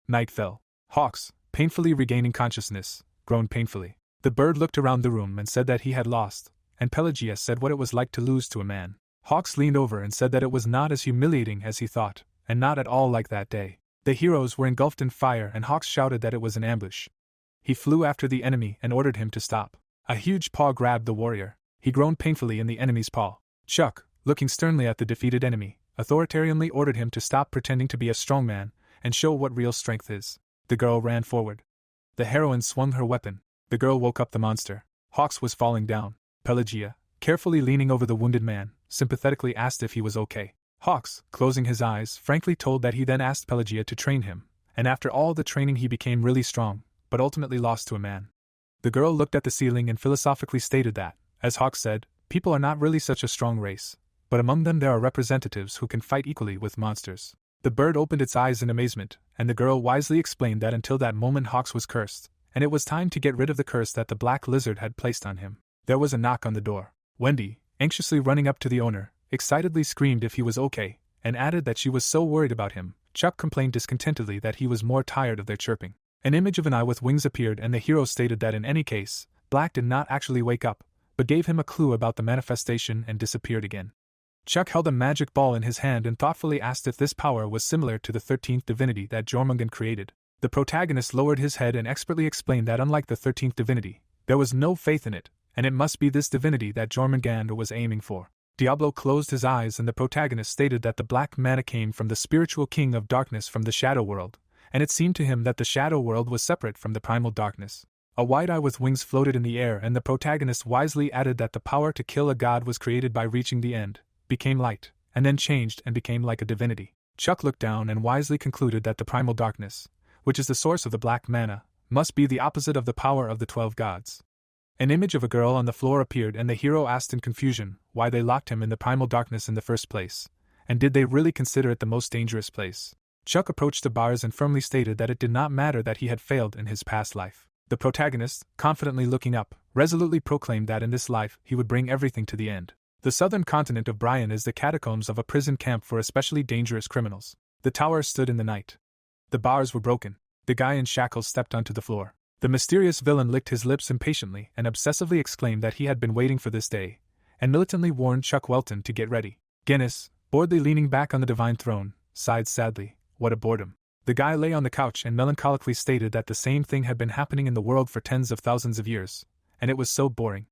Speaker 1: Night fell. Hawks, painfully regaining consciousness, groaned painfully. The bird looked around the room and said that he had lost, and Pelagia said what it was like to lose to a man. Hawks leaned over and said that it was not as humiliating as he thought, and not at all like that day. The heroes were engulfed in fire and Hawks shouted that it was an ambush. He flew after the enemy and ordered him to stop. A huge paw grabbed the warrior. He groaned painfully in the enemy's paw. Chuck, looking sternly at the defeated enemy, authoritarianly ordered him to stop pretending to be a strong man and show what real strength is. The girl ran forward. The heroine swung her weapon. The girl woke up the monster. Hawks was falling down. Pelagia, carefully leaning over the wounded man, sympathetically asked if he was okay. Hawks, closing his eyes, frankly told that he then asked Pelagia to train him, and after all the training he became really strong, but ultimately lost to a man. The girl looked at the ceiling and philosophically stated that, as Hawks said, people are not really such a strong race, but among them there are representatives who can fight equally with monsters. The bird opened its eyes in amazement, and the girl wisely explained that until that moment Hawks was cursed, and it was time to get rid of the curse that the black lizard had placed on him. There was a knock on the door. Wendy, anxiously running up to the owner, excitedly screamed if he was okay, and added that she was so worried about him. Chuck complained discontentedly that he was more tired of their chirping. An image of an eye with wings appeared, and the hero stated that in any case, Black did not actually wake up, but gave him a clue about the manifestation and disappeared again. Chuck held a magic ball in his hand and thoughtfully asked if this power was similar to the 13th divinity that Jormungand created. The protagonist lowered his head and expertly explained that unlike the 13th divinity, there was no faith in it, and it must be this divinity that Jormungand was aiming for. Diablo closed his eyes, and the protagonist stated that the black mana came from the spiritual king of darkness from the shadow world, and it seemed to him that the shadow world was separate from the primal darkness. A white eye with wings floated in the air, and the protagonist wisely added that the power to kill a god was created by reaching the end, became light, and then changed and became like a divinity. Chuck looked down and wisely concluded that the primal darkness, which is the source of the black mana, must be the opposite of the power of the 12 gods. An image of a girl on the floor appeared, and the hero asked in confusion why they locked him in the primal darkness in the first place, and did they really consider it the most dangerous place. Chuck approached the bars and firmly stated that it did not matter that he had failed in his past life. The protagonist, confidently looking up, resolutely proclaimed that in this life he would bring everything to the end. The southern continent of Brian is the catacombs of a prison camp for especially dangerous criminals. The tower stood in the night. The bars were broken. The guy in shackles stepped onto the floor. The mysterious villain licked his lips impatiently and obsessively exclaimed that he had been waiting for this day, and militantly warned Chuck Welton to get ready. Guinness, boredly leaning back on the divine throne, sighed sadly. What a boredom. The guy lay on the couch and melancholically stated that the same thing had been happening in the world for tens of thousands of years, and it was so boring.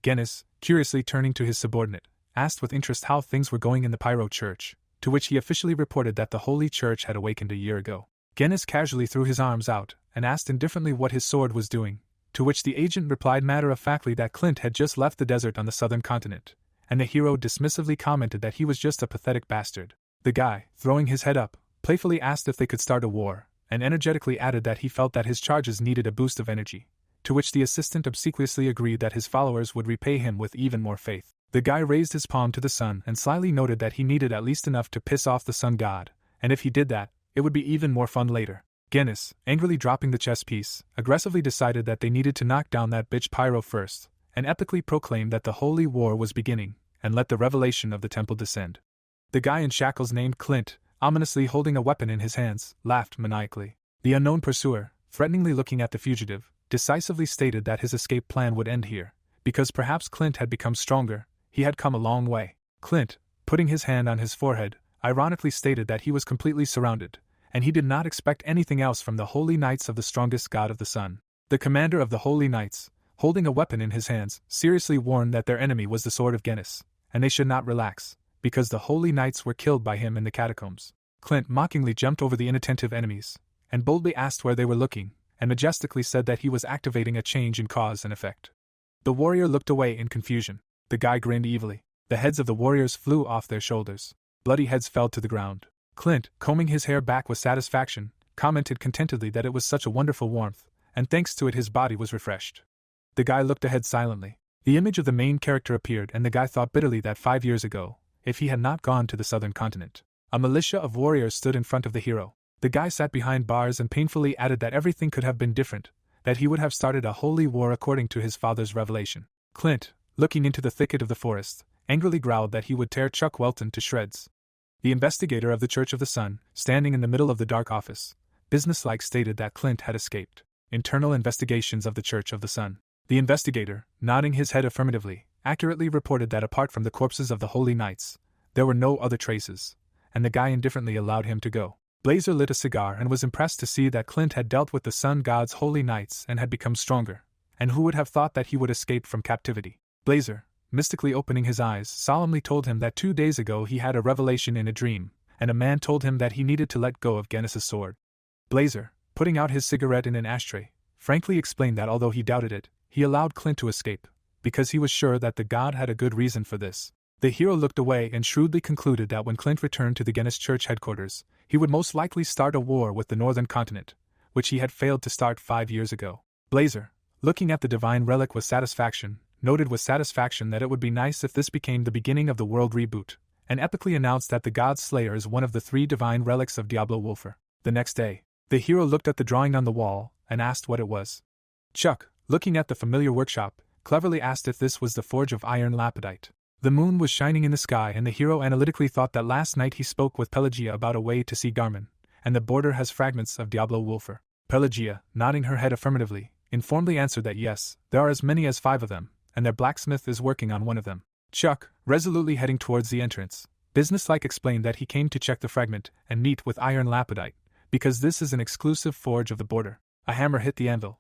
Speaker 1: Guinness, curiously turning to his subordinate, asked with interest how things were going in the Pyro Church, to which he officially reported that the Holy Church had awakened a year ago. Guinness casually threw his arms out and asked indifferently what his sword was doing, to which the agent replied matter-of-factly that Clint had just left the desert on the southern continent, and the hero dismissively commented that he was just a pathetic bastard. The guy, throwing his head up, playfully asked if they could start a war, and energetically added that he felt that his charges needed a boost of energy, to which the assistant obsequiously agreed that his followers would repay him with even more faith. The guy raised his palm to the sun and slyly noted that he needed at least enough to piss off the sun god, and if he did that, it would be even more fun later. Guinness, angrily dropping the chess piece, aggressively decided that they needed to knock down that bitch Pyro first, and epically proclaimed that the holy war was beginning, and let the revelation of the temple descend. The guy in shackles named Clint, ominously holding a weapon in his hands, laughed maniacally. The unknown pursuer, threateningly looking at the fugitive, decisively stated that his escape plan would end here, because perhaps Clint had become stronger, he had come a long way. Clint, putting his hand on his forehead, ironically stated that he was completely surrounded, and he did not expect anything else from the holy knights of the strongest god of the sun. The commander of the holy knights, holding a weapon in his hands, seriously warned that their enemy was the sword of Guinness, and they should not relax, because the holy knights were killed by him in the catacombs. Clint mockingly jumped over the inattentive enemies, and boldly asked where they were looking, and majestically said that he was activating a change in cause and effect. The warrior looked away in confusion. The guy grinned evilly. The heads of the warriors flew off their shoulders. Bloody heads fell to the ground. Clint, combing his hair back with satisfaction, commented contentedly that it was such a wonderful warmth, and thanks to it his body was refreshed. The guy looked ahead silently. The image of the main character appeared, and the guy thought bitterly that 5 years ago, if he had not gone to the southern continent, a militia of warriors stood in front of the hero. The guy sat behind bars and painfully added that everything could have been different, that he would have started a holy war according to his father's revelation. Clint, looking into the thicket of the forest, angrily growled that he would tear Chuck Welton to shreds. The investigator of the Church of the Sun, standing in the middle of the dark office, businesslike stated that Clint had escaped. Internal investigations of the Church of the Sun. The investigator, nodding his head affirmatively, accurately reported that apart from the corpses of the holy knights, there were no other traces, and the guy indifferently allowed him to go. Blazer lit a cigar and was impressed to see that Clint had dealt with the sun god's holy knights and had become stronger, and who would have thought that he would escape from captivity. Blazer, mystically opening his eyes, solemnly told him that 2 days ago he had a revelation in a dream, and a man told him that he needed to let go of Guinness's sword. Blazer, putting out his cigarette in an ashtray, frankly explained that although he doubted it, he allowed Clint to escape, because he was sure that the god had a good reason for this. The hero looked away and shrewdly concluded that when Clint returned to the Guinness Church headquarters, he would most likely start a war with the northern continent, which he had failed to start 5 years ago. Blazer, looking at the divine relic with satisfaction, noted with satisfaction that it would be nice if this became the beginning of the world reboot, and epically announced that the god Slayer is one of the 3 divine relics of Diablo Wolfer. The next day, the hero looked at the drawing on the wall and asked what it was. Chuck, looking at the familiar workshop, cleverly asked if this was the forge of iron lapidite. The moon was shining in the sky, and the hero analytically thought that last night he spoke with Pelagia about a way to see Garmin, and the border has fragments of Diablo Wolfer. Pelagia, nodding her head affirmatively, informally answered that yes, there are as many as 5 of them, and their blacksmith is working on one of them. Chuck, resolutely heading towards the entrance, businesslike explained that he came to check the fragment and meet with iron lapidite, because this is an exclusive forge of the border. A hammer hit the anvil.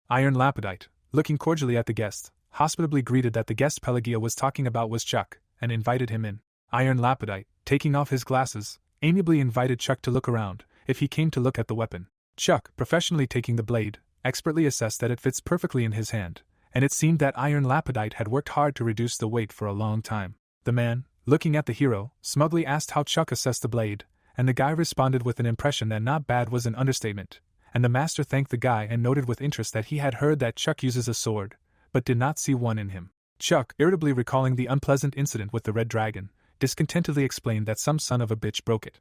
Speaker 1: Iron lapidite, looking cordially at the guest, hospitably greeted that the guest Pelagia was talking about was Chuck, and invited him in. Iron lapidite, taking off his glasses, amiably invited Chuck to look around, if he came to look at the weapon. Chuck, professionally taking the blade, expertly assessed that it fits perfectly in his hand, and it seemed that iron lapidite had worked hard to reduce the weight for a long time. The man, looking at the hero, smugly asked how Chuck assessed the blade, and the guy responded with an impression that not bad was an understatement, and the master thanked the guy and noted with interest that he had heard that Chuck uses a sword, but did not see one in him. Chuck, irritably recalling the unpleasant incident with the red dragon, discontentedly explained that some son of a bitch broke it.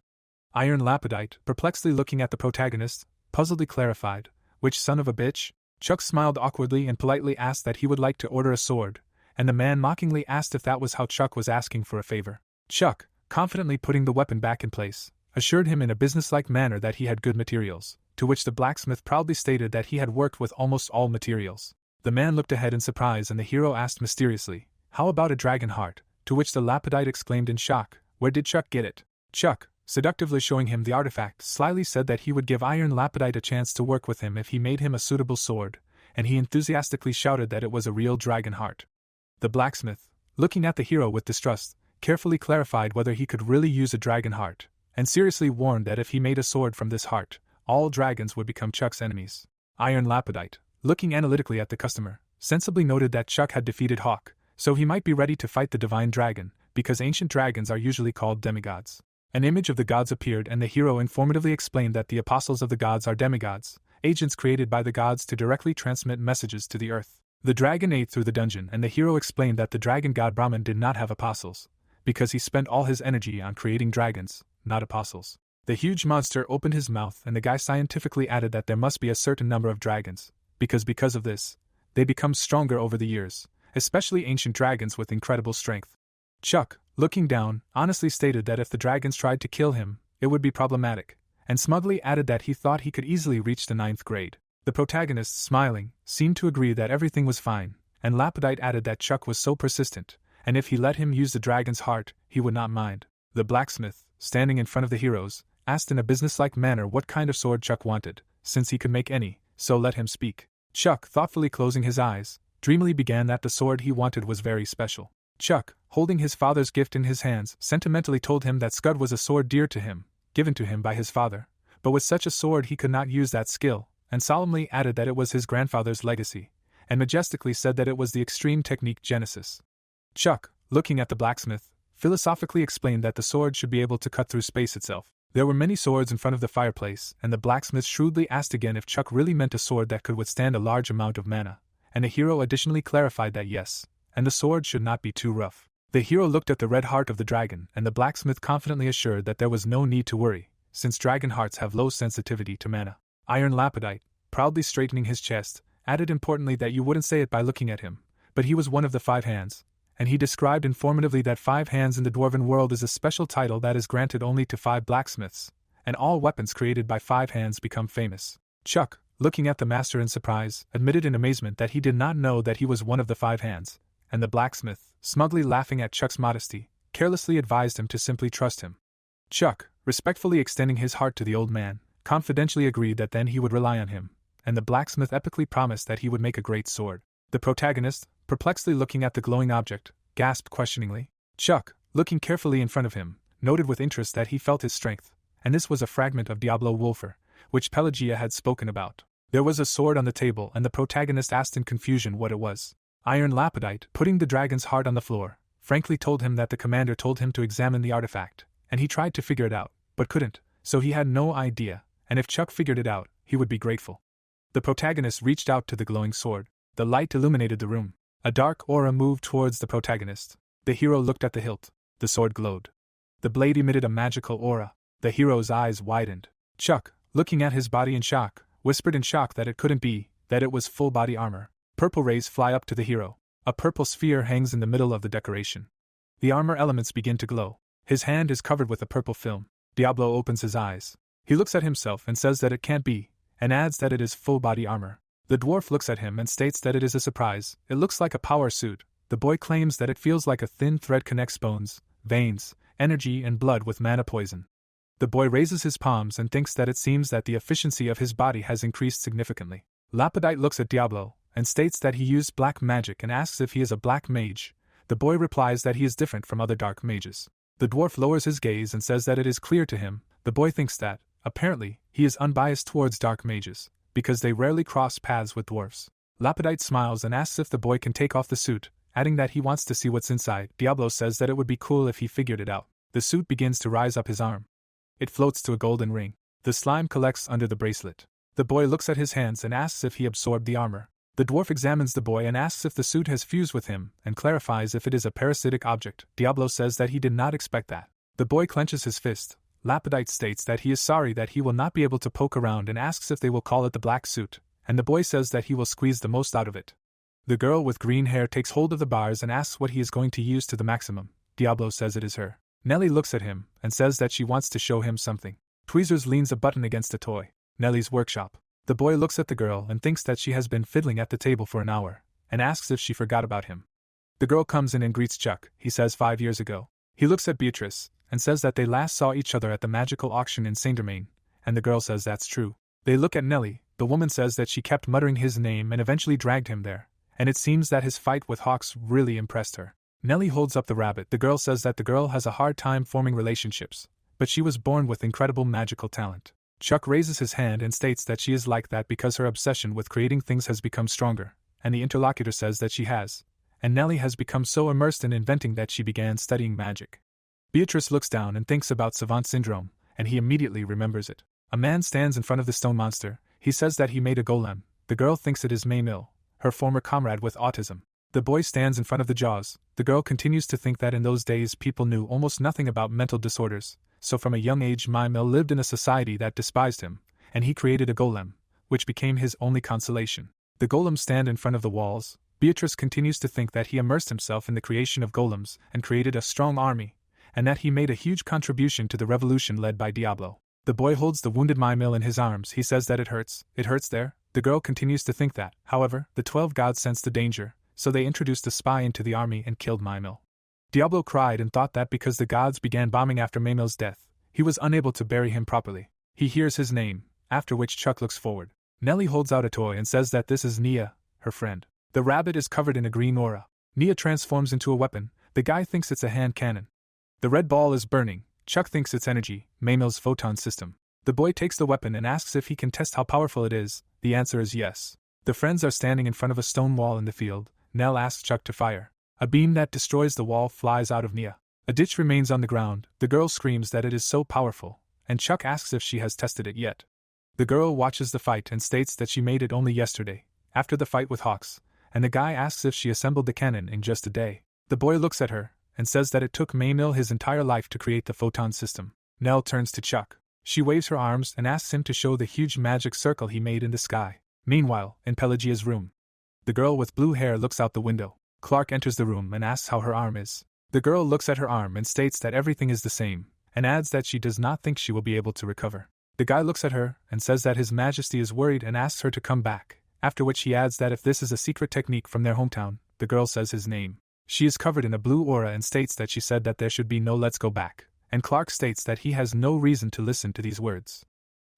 Speaker 1: Iron lapidite, perplexedly looking at the protagonist, puzzledly clarified, which son of a bitch? Chuck smiled awkwardly and politely asked that he would like to order a sword, and the man mockingly asked if that was how Chuck was asking for a favor. Chuck, confidently putting the weapon back in place, assured him in a businesslike manner that he had good materials, to which the blacksmith proudly stated that he had worked with almost all materials. The man looked ahead in surprise, and the hero asked mysteriously, "How about a dragon heart?" To which the lapidite exclaimed in shock, "Where did Chuck get it?" Chuck, seductively showing him the artifact, slyly said that he would give iron lapidite a chance to work with him if he made him a suitable sword, and he enthusiastically shouted that it was a real dragon heart. The blacksmith, looking at the hero with distrust, carefully clarified whether he could really use a dragon heart, and seriously warned that if he made a sword from this heart, all dragons would become Chuck's enemies. Iron lapidite, looking analytically at the customer, sensibly noted that Chuck had defeated Hawk, so he might be ready to fight the divine dragon, because ancient dragons are usually called demigods. An image of the gods appeared, and the hero informatively explained that the apostles of the gods are demigods, agents created by the gods to directly transmit messages to the earth. The dragon ate through the dungeon, and the hero explained that the dragon god Brahman did not have apostles, because he spent all his energy on creating dragons, not apostles. The huge monster opened his mouth, and the guy scientifically added that there must be a certain number of dragons, because of this, they become stronger over the years, especially ancient dragons with incredible strength. Chuck, looking down, honestly stated that if the dragons tried to kill him, it would be problematic, and smugly added that he thought he could easily reach the 9th grade. The protagonist, smiling, seemed to agree that everything was fine, and lapidite added that Chuck was so persistent, and if he let him use the dragon's heart, he would not mind. The blacksmith, standing in front of the heroes, asked in a businesslike manner what kind of sword Chuck wanted, since he could make any, so let him speak. Chuck, thoughtfully closing his eyes, dreamily began that the sword he wanted was very special. Chuck, holding his father's gift in his hands, sentimentally told him that Scud was a sword dear to him, given to him by his father, but with such a sword he could not use that skill, and solemnly added that it was his grandfather's legacy, and majestically said that it was the extreme technique Genesis. Chuck, looking at the blacksmith, philosophically explained that the sword should be able to cut through space itself. There were many swords in front of the fireplace, and the blacksmith shrewdly asked again if Chuck really meant a sword that could withstand a large amount of mana, and the hero additionally clarified that yes, and the sword should not be too rough. The hero looked at the red heart of the dragon, and the blacksmith confidently assured that there was no need to worry, since dragon hearts have low sensitivity to mana. Iron lapidite, proudly straightening his chest, added importantly that you wouldn't say it by looking at him, but he was one of the 5 hands, and he described informatively that 5 hands in the dwarven world is a special title that is granted only to 5 blacksmiths, and all weapons created by 5 hands become famous. Chuck, looking at the master in surprise, admitted in amazement that he did not know that he was one of the 5 hands, and the blacksmith, smugly laughing at Chuck's modesty, carelessly advised him to simply trust him. Chuck, respectfully extending his heart to the old man, confidentially agreed that then he would rely on him, and the blacksmith epically promised that he would make a great sword. The protagonist, perplexedly looking at the glowing object, gasped questioningly. Chuck, looking carefully in front of him, noted with interest that he felt his strength, and this was a fragment of Diablo Wolfer, which Pelagia had spoken about. There was a sword on the table, and the protagonist asked in confusion what it was. Iron lapidite, putting the dragon's heart on the floor, frankly told him that the commander told him to examine the artifact, and he tried to figure it out, but couldn't, so he had no idea, and if Chuck figured it out, he would be grateful. The protagonist reached out to the glowing sword. The light illuminated the room. A dark aura moved towards the protagonist. The hero looked at the hilt. The sword glowed. The blade emitted a magical aura. The hero's eyes widened. Chuck, looking at his body in shock, whispered in shock that it couldn't be, that it was full body armor. Purple rays fly up to the hero. A purple sphere hangs in the middle of the decoration. The armor elements begin to glow. His hand is covered with a purple film. Diablo opens his eyes. He looks at himself and says that it can't be, and adds that it is full-body armor. The dwarf looks at him and states that it is a surprise. It looks like a power suit. The boy claims that it feels like a thin thread connects bones, veins, energy and blood with mana poison. The boy raises his palms and thinks that it seems that the efficiency of his body has increased significantly. Lapidite looks at Diablo and states that he used black magic and asks if he is a black mage. The boy replies that he is different from other dark mages. The dwarf lowers his gaze and says that it is clear to him. The boy thinks that, apparently, he is unbiased towards dark mages, because they rarely cross paths with dwarfs. Lapidite smiles and asks if the boy can take off the suit, adding that he wants to see what's inside. Diablo says that it would be cool if he figured it out. The suit begins to rise up his arm. It floats to a golden ring. The slime collects under the bracelet. The boy looks at his hands and asks if he absorbed the armor. The dwarf examines the boy and asks if the suit has fused with him, and clarifies if it is a parasitic object. Diablo says that he did not expect that. The boy clenches his fist. Lapidite states that he is sorry that he will not be able to poke around and asks if they will call it the black suit, and the boy says that he will squeeze the most out of it. The girl with green hair takes hold of the bars and asks what he is going to use to the maximum. Diablo says it is her. Nellie looks at him and says that she wants to show him something. Tweezers leans a button against a toy. Nellie's workshop. The boy looks at the girl and thinks that she has been fiddling at the table for an hour, and asks if she forgot about him. The girl comes in and greets Chuck. He says 5 years ago. He looks at Beatrice and says that they last saw each other at the magical auction in Saint-Germain, and the girl says that's true. They look at Nellie. The woman says that she kept muttering his name and eventually dragged him there, and it seems that his fight with Hawks really impressed her. Nellie holds up the rabbit. The girl says that the girl has a hard time forming relationships, but she was born with incredible magical talent. Chuck raises his hand and states that she is like that because her obsession with creating things has become stronger, and the interlocutor says that she has, and Nellie has become so immersed in inventing that she began studying magic. Beatrice looks down and thinks about savant syndrome, and he immediately remembers it. A man stands in front of the stone monster. He says that he made a golem. The girl thinks it is Maymil, her former comrade with autism. The boy stands in front of the jaws. The girl continues to think that in those days people knew almost nothing about mental disorders, so from a young age Maymil lived in a society that despised him, and he created a golem, which became his only consolation. The golems stand in front of the walls. Beatrice continues to think that he immersed himself in the creation of golems and created a strong army, and that he made a huge contribution to the revolution led by Diablo. The boy holds the wounded Maymil in his arms. He says that it hurts there. The girl continues to think that, however, the 12 gods sensed the danger, so they introduced a spy into the army and killed Maymil. Diablo cried and thought that because the gods began bombing after Maymil's death, he was unable to bury him properly. He hears his name, after which Chuck looks forward. Nellie holds out a toy and says that this is Nia, her friend. The rabbit is covered in a green aura. Nia transforms into a weapon. The guy thinks it's a hand cannon. The red ball is burning. Chuck thinks it's energy, Maymil's photon system. The boy takes the weapon and asks if he can test how powerful it is. The answer is yes. The friends are standing in front of a stone wall in the field. Nell asks Chuck to fire. A beam that destroys the wall flies out of Nia. A ditch remains on the ground. The girl screams that it is so powerful, and Chuck asks if she has tested it yet. The girl watches the fight and states that she made it only yesterday, after the fight with Hawks, and the guy asks if she assembled the cannon in just a day. The boy looks at her and says that it took Maymil his entire life to create the photon system. Nell turns to Chuck. She waves her arms and asks him to show the huge magic circle he made in the sky. Meanwhile, in Pelagia's room, the girl with blue hair looks out the window. Clark enters the room and asks how her arm is. The girl looks at her arm and states that everything is the same, and adds that she does not think she will be able to recover. The guy looks at her and says that His Majesty is worried and asks her to come back, after which he adds that if this is a secret technique from their hometown. The girl says his name. She is covered in a blue aura and states that she said that there should be no let's go back, and Clark states that he has no reason to listen to these words.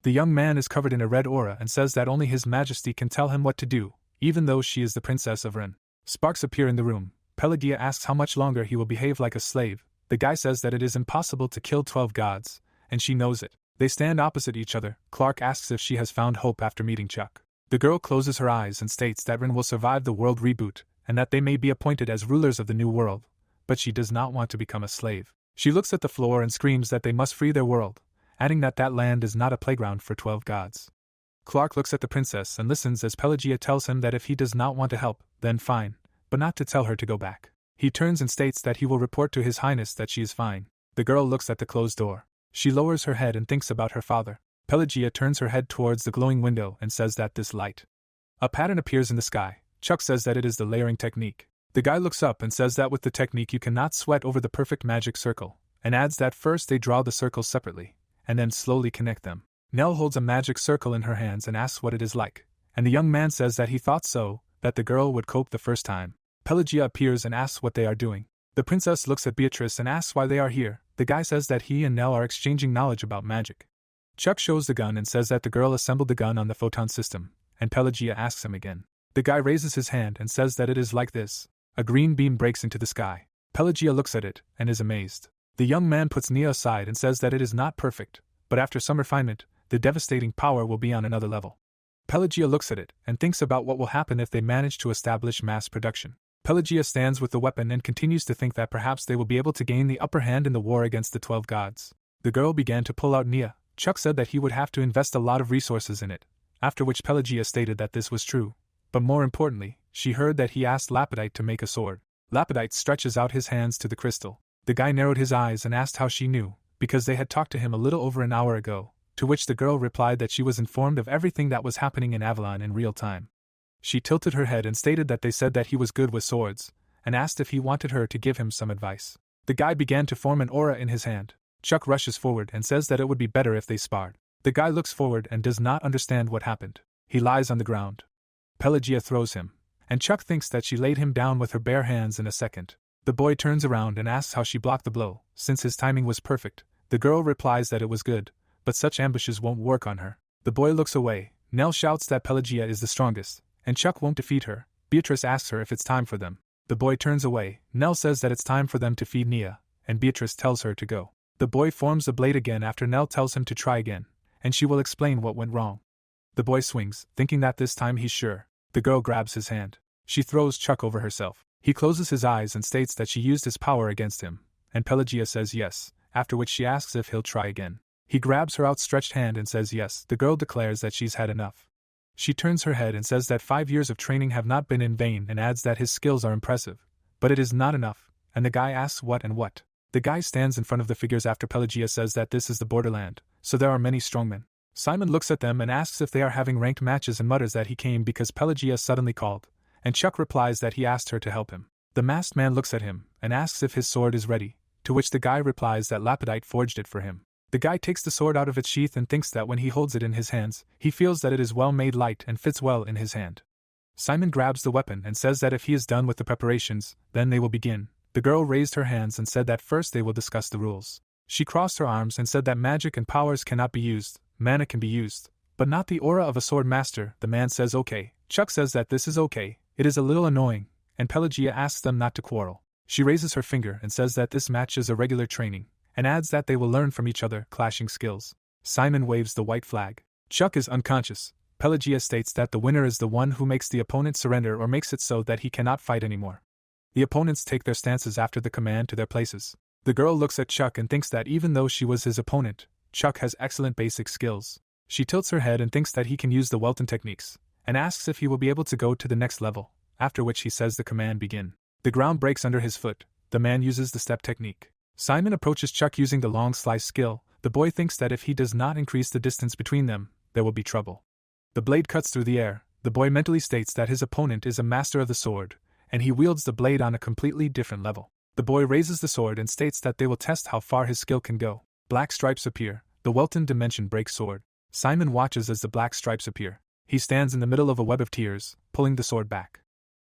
Speaker 1: The young man is covered in a red aura and says that only His Majesty can tell him what to do, even though she is the Princess of Ren. Sparks appear in the room. Pelagia asks how much longer he will behave like a slave. The guy says that it is impossible to kill 12 gods, and she knows it. They stand opposite each other. Clark asks if she has found hope after meeting Chuck. The girl closes her eyes and states that Ren will survive the world reboot, and that they may be appointed as rulers of the new world, but she does not want to become a slave. She looks at the floor and screams that they must free their world, adding that that land is not a playground for 12 gods. Clark looks at the princess and listens as Pelagia tells him that if he does not want to help, then fine, but not to tell her to go back. He turns and states that he will report to His Highness that she is fine. The girl looks at the closed door. She lowers her head and thinks about her father. Pelagia turns her head towards the glowing window and says that this light. A pattern appears in the sky. Chuck says that it is the layering technique. The guy looks up and says that with the technique you cannot sweat over the perfect magic circle, and adds that first they draw the circles separately, and then slowly connect them. Nell holds a magic circle in her hands and asks what it is like, and the young man says that he thought so, that the girl would cope the first time. Pelagia appears and asks what they are doing. The princess looks at Beatrice and asks why they are here. The guy says that he and Nell are exchanging knowledge about magic. Chuck shows the gun and says that the girl assembled the gun on the photon system, and Pelagia asks him again. The guy raises his hand and says that it is like this. A green beam breaks into the sky. Pelagia looks at it and is amazed. The young man puts Nia aside and says that it is not perfect, but after some refinement, the devastating power will be on another level. Pelagia looks at it and thinks about what will happen if they manage to establish mass production. Pelagia stands with the weapon and continues to think that perhaps they will be able to gain the upper hand in the war against the 12 gods. The girl began to pull out Nia. Chuck said that he would have to invest a lot of resources in it, after which Pelagia stated that this was true. But more importantly, she heard that he asked Lapidite to make a sword. Lapidite stretches out his hands to the crystal. The guy narrowed his eyes and asked how she knew, because they had talked to him a little over an hour ago, to which the girl replied that she was informed of everything that was happening in Avalon in real time. She tilted her head and stated that they said that he was good with swords, and asked if he wanted her to give him some advice. The guy began to form an aura in his hand. Chuck rushes forward and says that it would be better if they sparred. The guy looks forward and does not understand what happened. He lies on the ground. Pelagia throws him, and Chuck thinks that she laid him down with her bare hands in a second. The boy turns around and asks how she blocked the blow, since his timing was perfect. The girl replies that it was good, but such ambushes won't work on her. The boy looks away. Nell shouts that Pelagia is the strongest, and Chuck won't defeat her. Beatrice asks her if it's time for them. The boy turns away. Nell says that it's time for them to feed Nia, and Beatrice tells her to go. The boy forms the blade again after Nell tells him to try again, and she will explain what went wrong. The boy swings, thinking that this time he's sure. The girl grabs his hand. She throws Chuck over herself. He closes his eyes and states that she used his power against him, and Pelagia says yes, after which she asks if he'll try again. He grabs her outstretched hand and says yes. The girl declares that she's had enough. She turns her head and says that 5 years of training have not been in vain and adds that his skills are impressive, but it is not enough, and the guy asks what and what. The guy stands in front of the figures after Pelagia says that this is the borderland, so there are many strongmen. Simon looks at them and asks if they are having ranked matches and mutters that he came because Pelagia suddenly called, and Chuck replies that he asked her to help him. The masked man looks at him and asks if his sword is ready, to which the guy replies that Lapidite forged it for him. The guy takes the sword out of its sheath and thinks that when he holds it in his hands, he feels that it is well made light and fits well in his hand. Simon grabs the weapon and says that if he is done with the preparations, then they will begin. The girl raised her hands and said that first they will discuss the rules. She crossed her arms and said that magic and powers cannot be used, mana can be used, but not the aura of a sword master. The man says okay. Chuck says that this is okay, it is a little annoying, and Pelagia asks them not to quarrel. She raises her finger and says that this match is a regular training, and adds that they will learn from each other, clashing skills. Simon waves the white flag. Chuck is unconscious. Pelagia states that the winner is the one who makes the opponent surrender or makes it so that he cannot fight anymore. The opponents take their stances after the command to their places. The girl looks at Chuck and thinks that even though she was his opponent, Chuck has excellent basic skills. She tilts her head and thinks that he can use the Welton techniques, and asks if he will be able to go to the next level, after which he says the command begin. The ground breaks under his foot. The man uses the step technique. Simon approaches Chuck using the long slice skill. The boy thinks that if he does not increase the distance between them, there will be trouble. The blade cuts through the air. The boy mentally states that his opponent is a master of the sword, and he wields the blade on a completely different level. The boy raises the sword and states that they will test how far his skill can go. Black stripes appear. The Welton dimension breaks sword. Simon watches as the black stripes appear. He stands in the middle of a web of tears, pulling the sword back.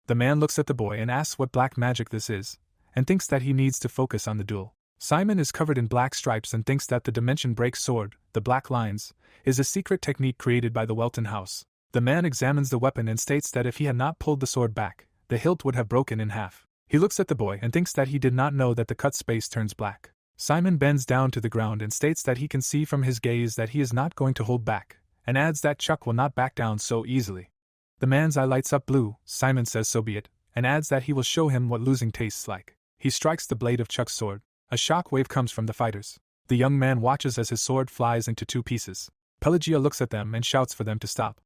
Speaker 1: The man looks at the boy and asks what black magic this is, and thinks that he needs to focus on the duel. Simon is covered in black stripes and thinks that the dimension breaks sword, the black lines, is a secret technique created by the Welton house. The man examines the weapon and states that if he had not pulled the sword back, the hilt would have broken in half. He looks at the boy and thinks that he did not know that the cut space turns black. Simon bends down to the ground and states that he can see from his gaze that he is not going to hold back, and adds that Chuck will not back down so easily. The man's eye lights up blue. Simon says so be it, and adds that he will show him what losing tastes like. He strikes the blade of Chuck's sword. A shock wave comes from the fighters. The young man watches as his sword flies into 2 pieces. Pelagia looks at them and shouts for them to stop.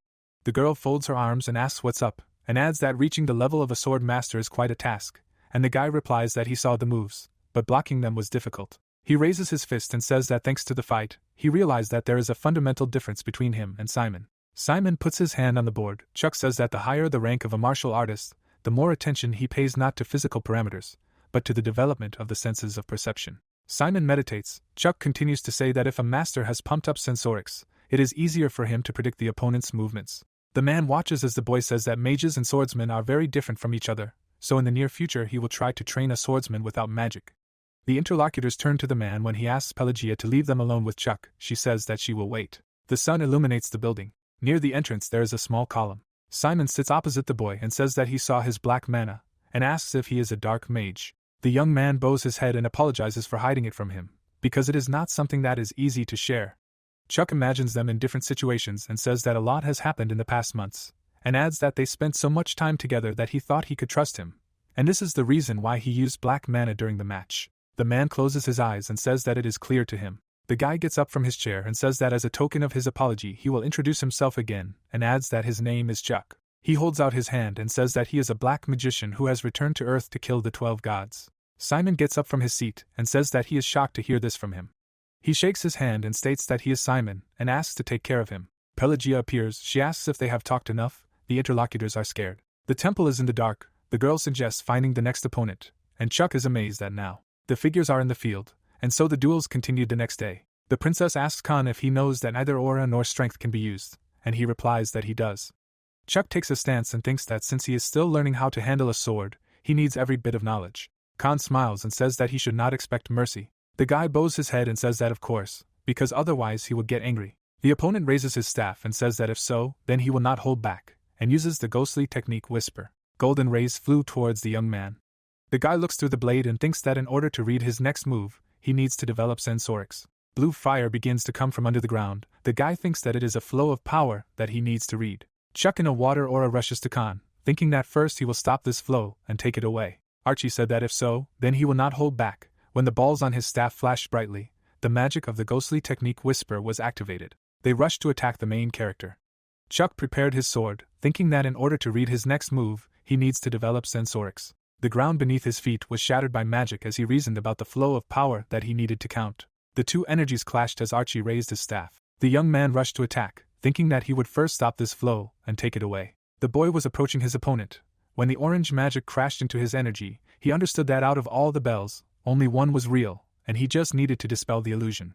Speaker 1: The girl folds her arms and asks what's up, and adds that reaching the level of a sword master is quite a task, and the guy replies that he saw the moves, but blocking them was difficult. He raises his fist and says that thanks to the fight, he realized that there is a fundamental difference between him and Simon. Simon puts his hand on the board. Chuck says that the higher the rank of a martial artist, the more attention he pays not to physical parameters, but to the development of the senses of perception. Simon meditates. Chuck continues to say that if a master has pumped up sensorics, it is easier for him to predict the opponent's movements. The man watches as the boy says that mages and swordsmen are very different from each other, so in the near future he will try to train a swordsman without magic. The interlocutors turn to the man when he asks Pelagia to leave them alone with Chuck. She says that she will wait. The sun illuminates the building. Near the entrance there is a small column. Simon sits opposite the boy and says that he saw his black mana, and asks if he is a dark mage. The young man bows his head and apologizes for hiding it from him, because it is not something that is easy to share. Chuck imagines them in different situations and says that a lot has happened in the past months, and adds that they spent so much time together that he thought he could trust him, and this is the reason why he used black mana during the match. The man closes his eyes and says that it is clear to him. The guy gets up from his chair and says that as a token of his apology he will introduce himself again, and adds that his name is Chuck. He holds out his hand and says that he is a black magician who has returned to Earth to kill the 12 gods. Simon gets up from his seat and says that he is shocked to hear this from him. He shakes his hand and states that he is Simon, and asks to take care of him. Pelagia appears. She asks if they have talked enough. The interlocutors are scared. The temple is in the dark. The girl suggests finding the next opponent, and Chuck is amazed that now the figures are in the field, and so the duels continued the next day. The princess asks Khan if he knows that neither aura nor strength can be used, and he replies that he does. Chuck takes a stance and thinks that since he is still learning how to handle a sword, he needs every bit of knowledge. Khan smiles and says that he should not expect mercy. The guy bows his head and says that of course, because otherwise he would get angry. The opponent raises his staff and says that if so, then he will not hold back, and uses the ghostly technique Whisper. Golden rays flew towards the young man. The guy looks through the blade and thinks that in order to read his next move, he needs to develop sensorics. Blue fire begins to come from under the ground. The guy thinks that it is a flow of power that he needs to read. Chuck in a water aura rushes to Khan, thinking that first he will stop this flow and take it away. Archie said that if so, then he will not hold back. When the balls on his staff flashed brightly, the magic of the ghostly technique Whisper was activated. They rushed to attack the main character. Chuck prepared his sword, thinking that in order to read his next move, he needs to develop sensorics. The ground beneath his feet was shattered by magic as he reasoned about the flow of power that he needed to count. The two energies clashed as Archie raised his staff. The young man rushed to attack, thinking that he would first stop this flow and take it away. The boy was approaching his opponent. When the orange magic crashed into his energy, he understood that out of all the bells, only one was real, and he just needed to dispel the illusion.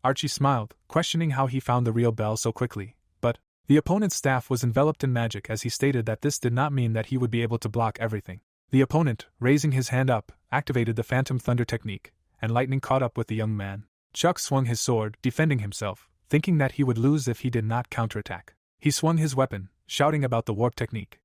Speaker 1: Archie smiled, questioning how he found the real bell so quickly, but the opponent's staff was enveloped in magic as he stated that this did not mean that he would be able to block everything. The opponent, raising his hand up, activated the Phantom Thunder technique, and lightning caught up with the young man. Chuck swung his sword, defending himself, thinking that he would lose if he did not counterattack. He swung his weapon, shouting about the warp technique.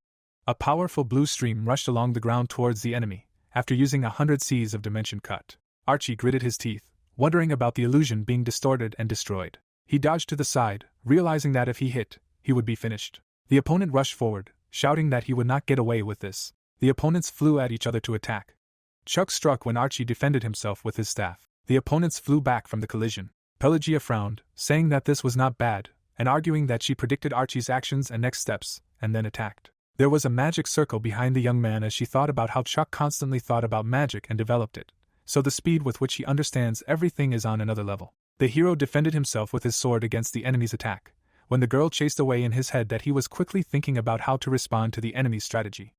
Speaker 1: A powerful blue stream rushed along the ground towards the enemy, after using 100 Cs of dimension cut. Archie gritted his teeth, wondering about the illusion being distorted and destroyed. He dodged to the side, realizing that if he hit, he would be finished. The opponent rushed forward, shouting that he would not get away with this. The opponents flew at each other to attack. Chuck struck when Archie defended himself with his staff. The opponents flew back from the collision. Pelagia frowned, saying that this was not bad, and arguing that she predicted Archie's actions and next steps, and then attacked. There was a magic circle behind the young man as she thought about how Chuck constantly thought about magic and developed it, so the speed with which he understands everything is on another level. The hero defended himself with his sword against the enemy's attack, when the girl chased away in his head that he was quickly thinking about how to respond to the enemy's strategy.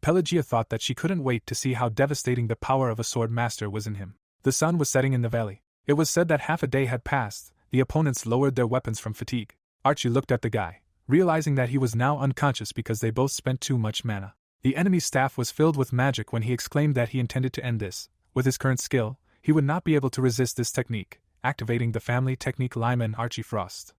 Speaker 1: Pelagia thought that she couldn't wait to see how devastating the power of a sword master was in him. The sun was setting in the valley. It was said that half a day had passed. The opponents lowered their weapons from fatigue. Archie looked at the guy, realizing that he was now unconscious because they both spent too much mana. The enemy's staff was filled with magic when he exclaimed that he intended to end this. With his current skill, he would not be able to resist this technique, activating the family technique Lyman Archie Frost.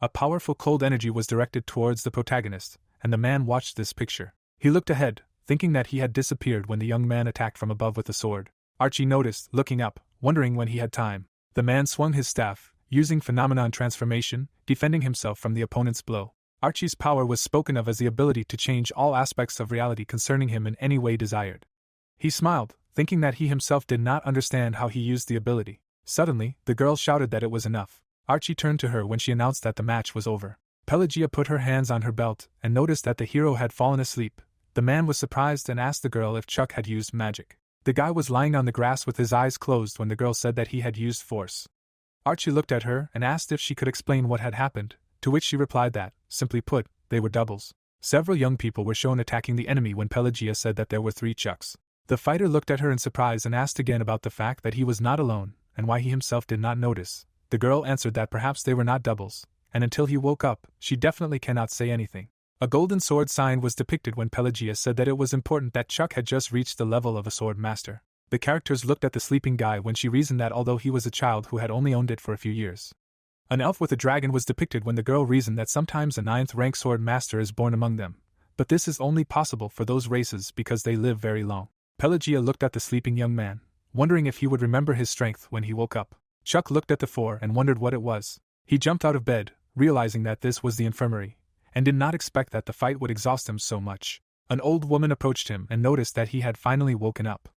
Speaker 1: A powerful cold energy was directed towards the protagonist, and the man watched this picture. He looked ahead, thinking that he had disappeared when the young man attacked from above with a sword. Archie noticed, looking up, wondering when he had time. The man swung his staff, using phenomenon transformation, defending himself from the opponent's blow. Archie's power was spoken of as the ability to change all aspects of reality concerning him in any way desired. He smiled, thinking that he himself did not understand how he used the ability. Suddenly, the girl shouted that it was enough. Archie turned to her when she announced that the match was over. Pelagia put her hands on her belt and noticed that the hero had fallen asleep. The man was surprised and asked the girl if Chuck had used magic. The guy was lying on the grass with his eyes closed when the girl said that he had used force. Archie looked at her and asked if she could explain what had happened, to which she replied that, simply put, they were doubles. Several young people were shown attacking the enemy when Pelagia said that there were 3 Chucks. The fighter looked at her in surprise and asked again about the fact that he was not alone, and why he himself did not notice. The girl answered that perhaps they were not doubles, and until he woke up, she definitely cannot say anything. A golden sword sign was depicted when Pelagia said that it was important that Chuck had just reached the level of a sword master. The characters looked at the sleeping guy when she reasoned that although he was a child who had only owned it for a few years. An elf with a dragon was depicted when the girl reasoned that sometimes a 9th rank sword master is born among them, but this is only possible for those races because they live very long. Pelagia looked at the sleeping young man, wondering if he would remember his strength when he woke up. Chuck looked at the 4 and wondered what it was. He jumped out of bed, realizing that this was the infirmary, and did not expect that the fight would exhaust him so much. An old woman approached him and noticed that he had finally woken up.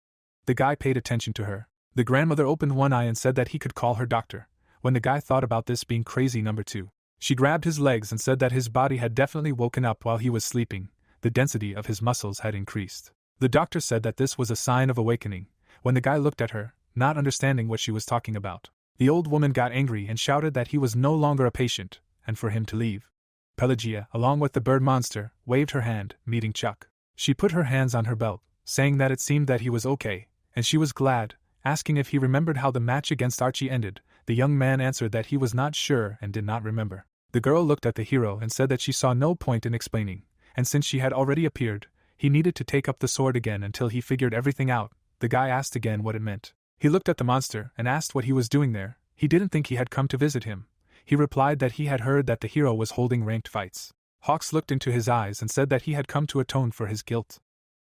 Speaker 1: The guy paid attention to her. The grandmother opened one eye and said that he could call her doctor, when the guy thought about this being crazy number 2. She grabbed his legs and said that his body had definitely woken up while he was sleeping, the density of his muscles had increased. The doctor said that this was a sign of awakening, when the guy looked at her, not understanding what she was talking about. The old woman got angry and shouted that he was no longer a patient, and for him to leave. Pelagia, along with the bird monster, waved her hand, meeting Chuck. She put her hands on her belt, saying that it seemed that he was okay, and she was glad, asking if he remembered how the match against Archie ended. The young man answered that he was not sure and did not remember. The girl looked at the hero and said that she saw no point in explaining, and since she had already appeared, he needed to take up the sword again until he figured everything out. The guy asked again what it meant. He looked at the monster and asked what he was doing there. He didn't think he had come to visit him. He replied that he had heard that the hero was holding ranked fights. Hawks looked into his eyes and said that he had come to atone for his guilt.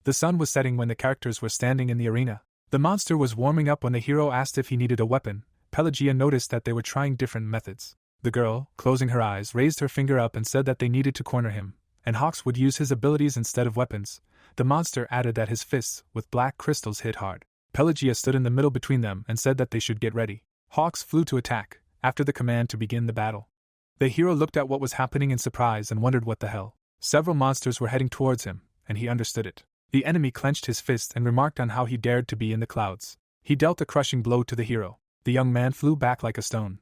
Speaker 1: The sun was setting when the characters were standing in the arena. The monster was warming up when the hero asked if he needed a weapon. Pelagia noticed that they were trying different methods. The girl, closing her eyes, raised her finger up and said that they needed to corner him, and Hawks would use his abilities instead of weapons. The monster added that his fists, with black crystals, hit hard. Pelagia stood in the middle between them and said that they should get ready. Hawks flew to attack, after the command to begin the battle. The hero looked at what was happening in surprise and wondered what the hell. Several monsters were heading towards him, and he understood it. The enemy clenched his fist and remarked on how he dared to be in the clouds. He dealt a crushing blow to the hero. The young man flew back like a stone.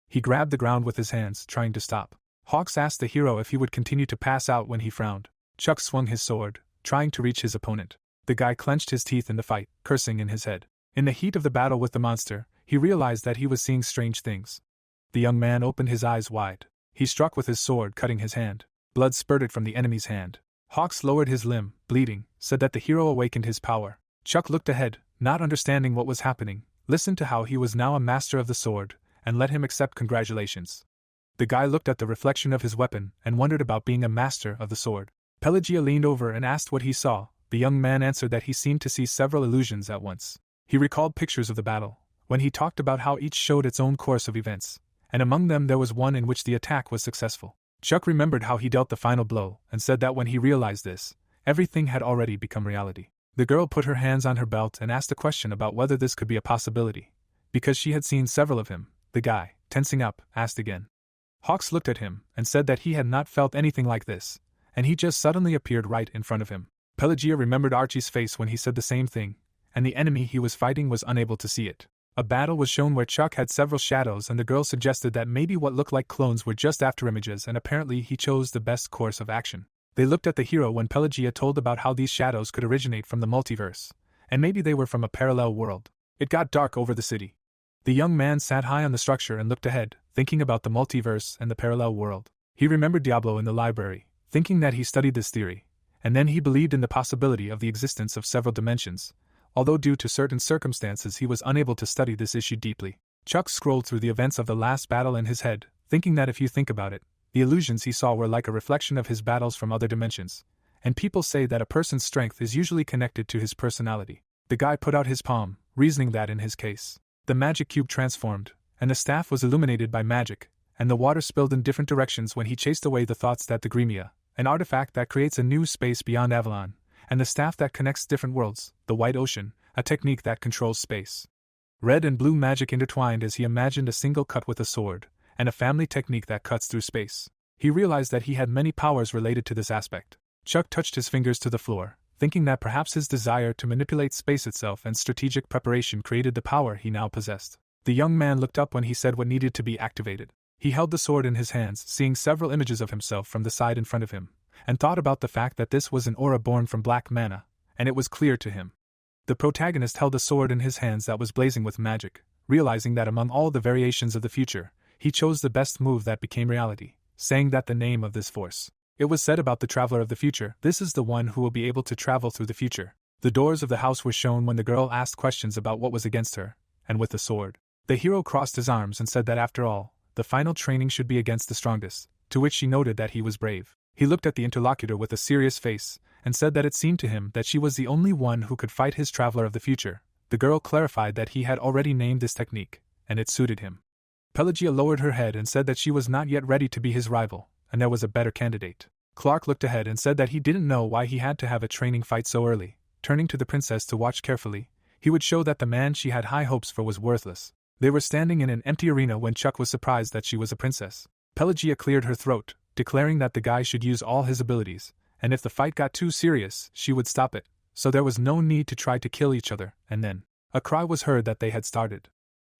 Speaker 1: He grabbed the ground with his hands, trying to stop. Hawks asked the hero if he would continue to pass out when he frowned. Chuck swung his sword, trying to reach his opponent. The guy clenched his teeth in the fight, cursing in his head. In the heat of the battle with the monster, he realized that he was seeing strange things. The young man opened his eyes wide. He struck with his sword, cutting his hand. Blood spurted from the enemy's hand. Hawks lowered his limb, bleeding, said that the hero awakened his power. Chuck looked ahead, not understanding what was happening, listened to how he was now a master of the sword, and let him accept congratulations. The guy looked at the reflection of his weapon and wondered about being a master of the sword. Pelagia leaned over and asked what he saw. The young man answered that he seemed to see several illusions at once. He recalled pictures of the battle, when he talked about how each showed its own course of events, and among them there was one in which the attack was successful. Chuck remembered how he dealt the final blow, and said that when he realized this, everything had already become reality. The girl put her hands on her belt and asked a question about whether this could be a possibility, because she had seen several of him. The guy, tensing up, asked again. Hawks looked at him and said that he had not felt anything like this, and he just suddenly appeared right in front of him. Pelagia remembered Archie's face when he said the same thing, and the enemy he was fighting was unable to see it. A battle was shown where Chuck had several shadows, and the girl suggested that maybe what looked like clones were just afterimages, and apparently he chose the best course of action. They looked at the hero when Pelagia told about how these shadows could originate from the multiverse, and maybe they were from a parallel world. It got dark over the city. The young man sat high on the structure and looked ahead, thinking about the multiverse and the parallel world. He remembered Diablo in the library, thinking that he studied this theory, and then he believed in the possibility of the existence of several dimensions, although due to certain circumstances he was unable to study this issue deeply. Chuck scrolled through the events of the last battle in his head, thinking that if you think about it, the illusions he saw were like a reflection of his battles from other dimensions, and people say that a person's strength is usually connected to his personality. The guy put out his palm, reasoning that in his case, the magic cube transformed, and the staff was illuminated by magic, and the water spilled in different directions when he chased away the thoughts that the Gremia, an artifact that creates a new space beyond Avalon, and the staff that connects different worlds, the White Ocean, a technique that controls space. Red and blue magic intertwined as he imagined a single cut with a sword, and a family technique that cuts through space. He realized that he had many powers related to this aspect. Chuck touched his fingers to the floor, thinking that perhaps his desire to manipulate space itself and strategic preparation created the power he now possessed. The young man looked up when he said what needed to be activated. He held the sword in his hands, seeing several images of himself from the side in front of him, and thought about the fact that this was an aura born from black mana, and it was clear to him. The protagonist held a sword in his hands that was blazing with magic, realizing that among all the variations of the future, he chose the best move that became reality, saying that the name of this force. It was said about the traveler of the future, this is the one who will be able to travel through the future. The doors of the house were shown when the girl asked questions about what was against her, and with the sword. The hero crossed his arms and said that after all, the final training should be against the strongest, to which she noted that he was brave. He looked at the interlocutor with a serious face, and said that it seemed to him that she was the only one who could fight his traveler of the future. The girl clarified that he had already named this technique, and it suited him. Pelagia lowered her head and said that she was not yet ready to be his rival, and there was a better candidate. Clark looked ahead and said that he didn't know why he had to have a training fight so early. Turning to the princess to watch carefully, he would show that the man she had high hopes for was worthless. They were standing in an empty arena when Chuck was surprised that she was a princess. Pelagia cleared her throat, declaring that the guy should use all his abilities, and if the fight got too serious, she would stop it, so there was no need to try to kill each other, and then a cry was heard that they had started.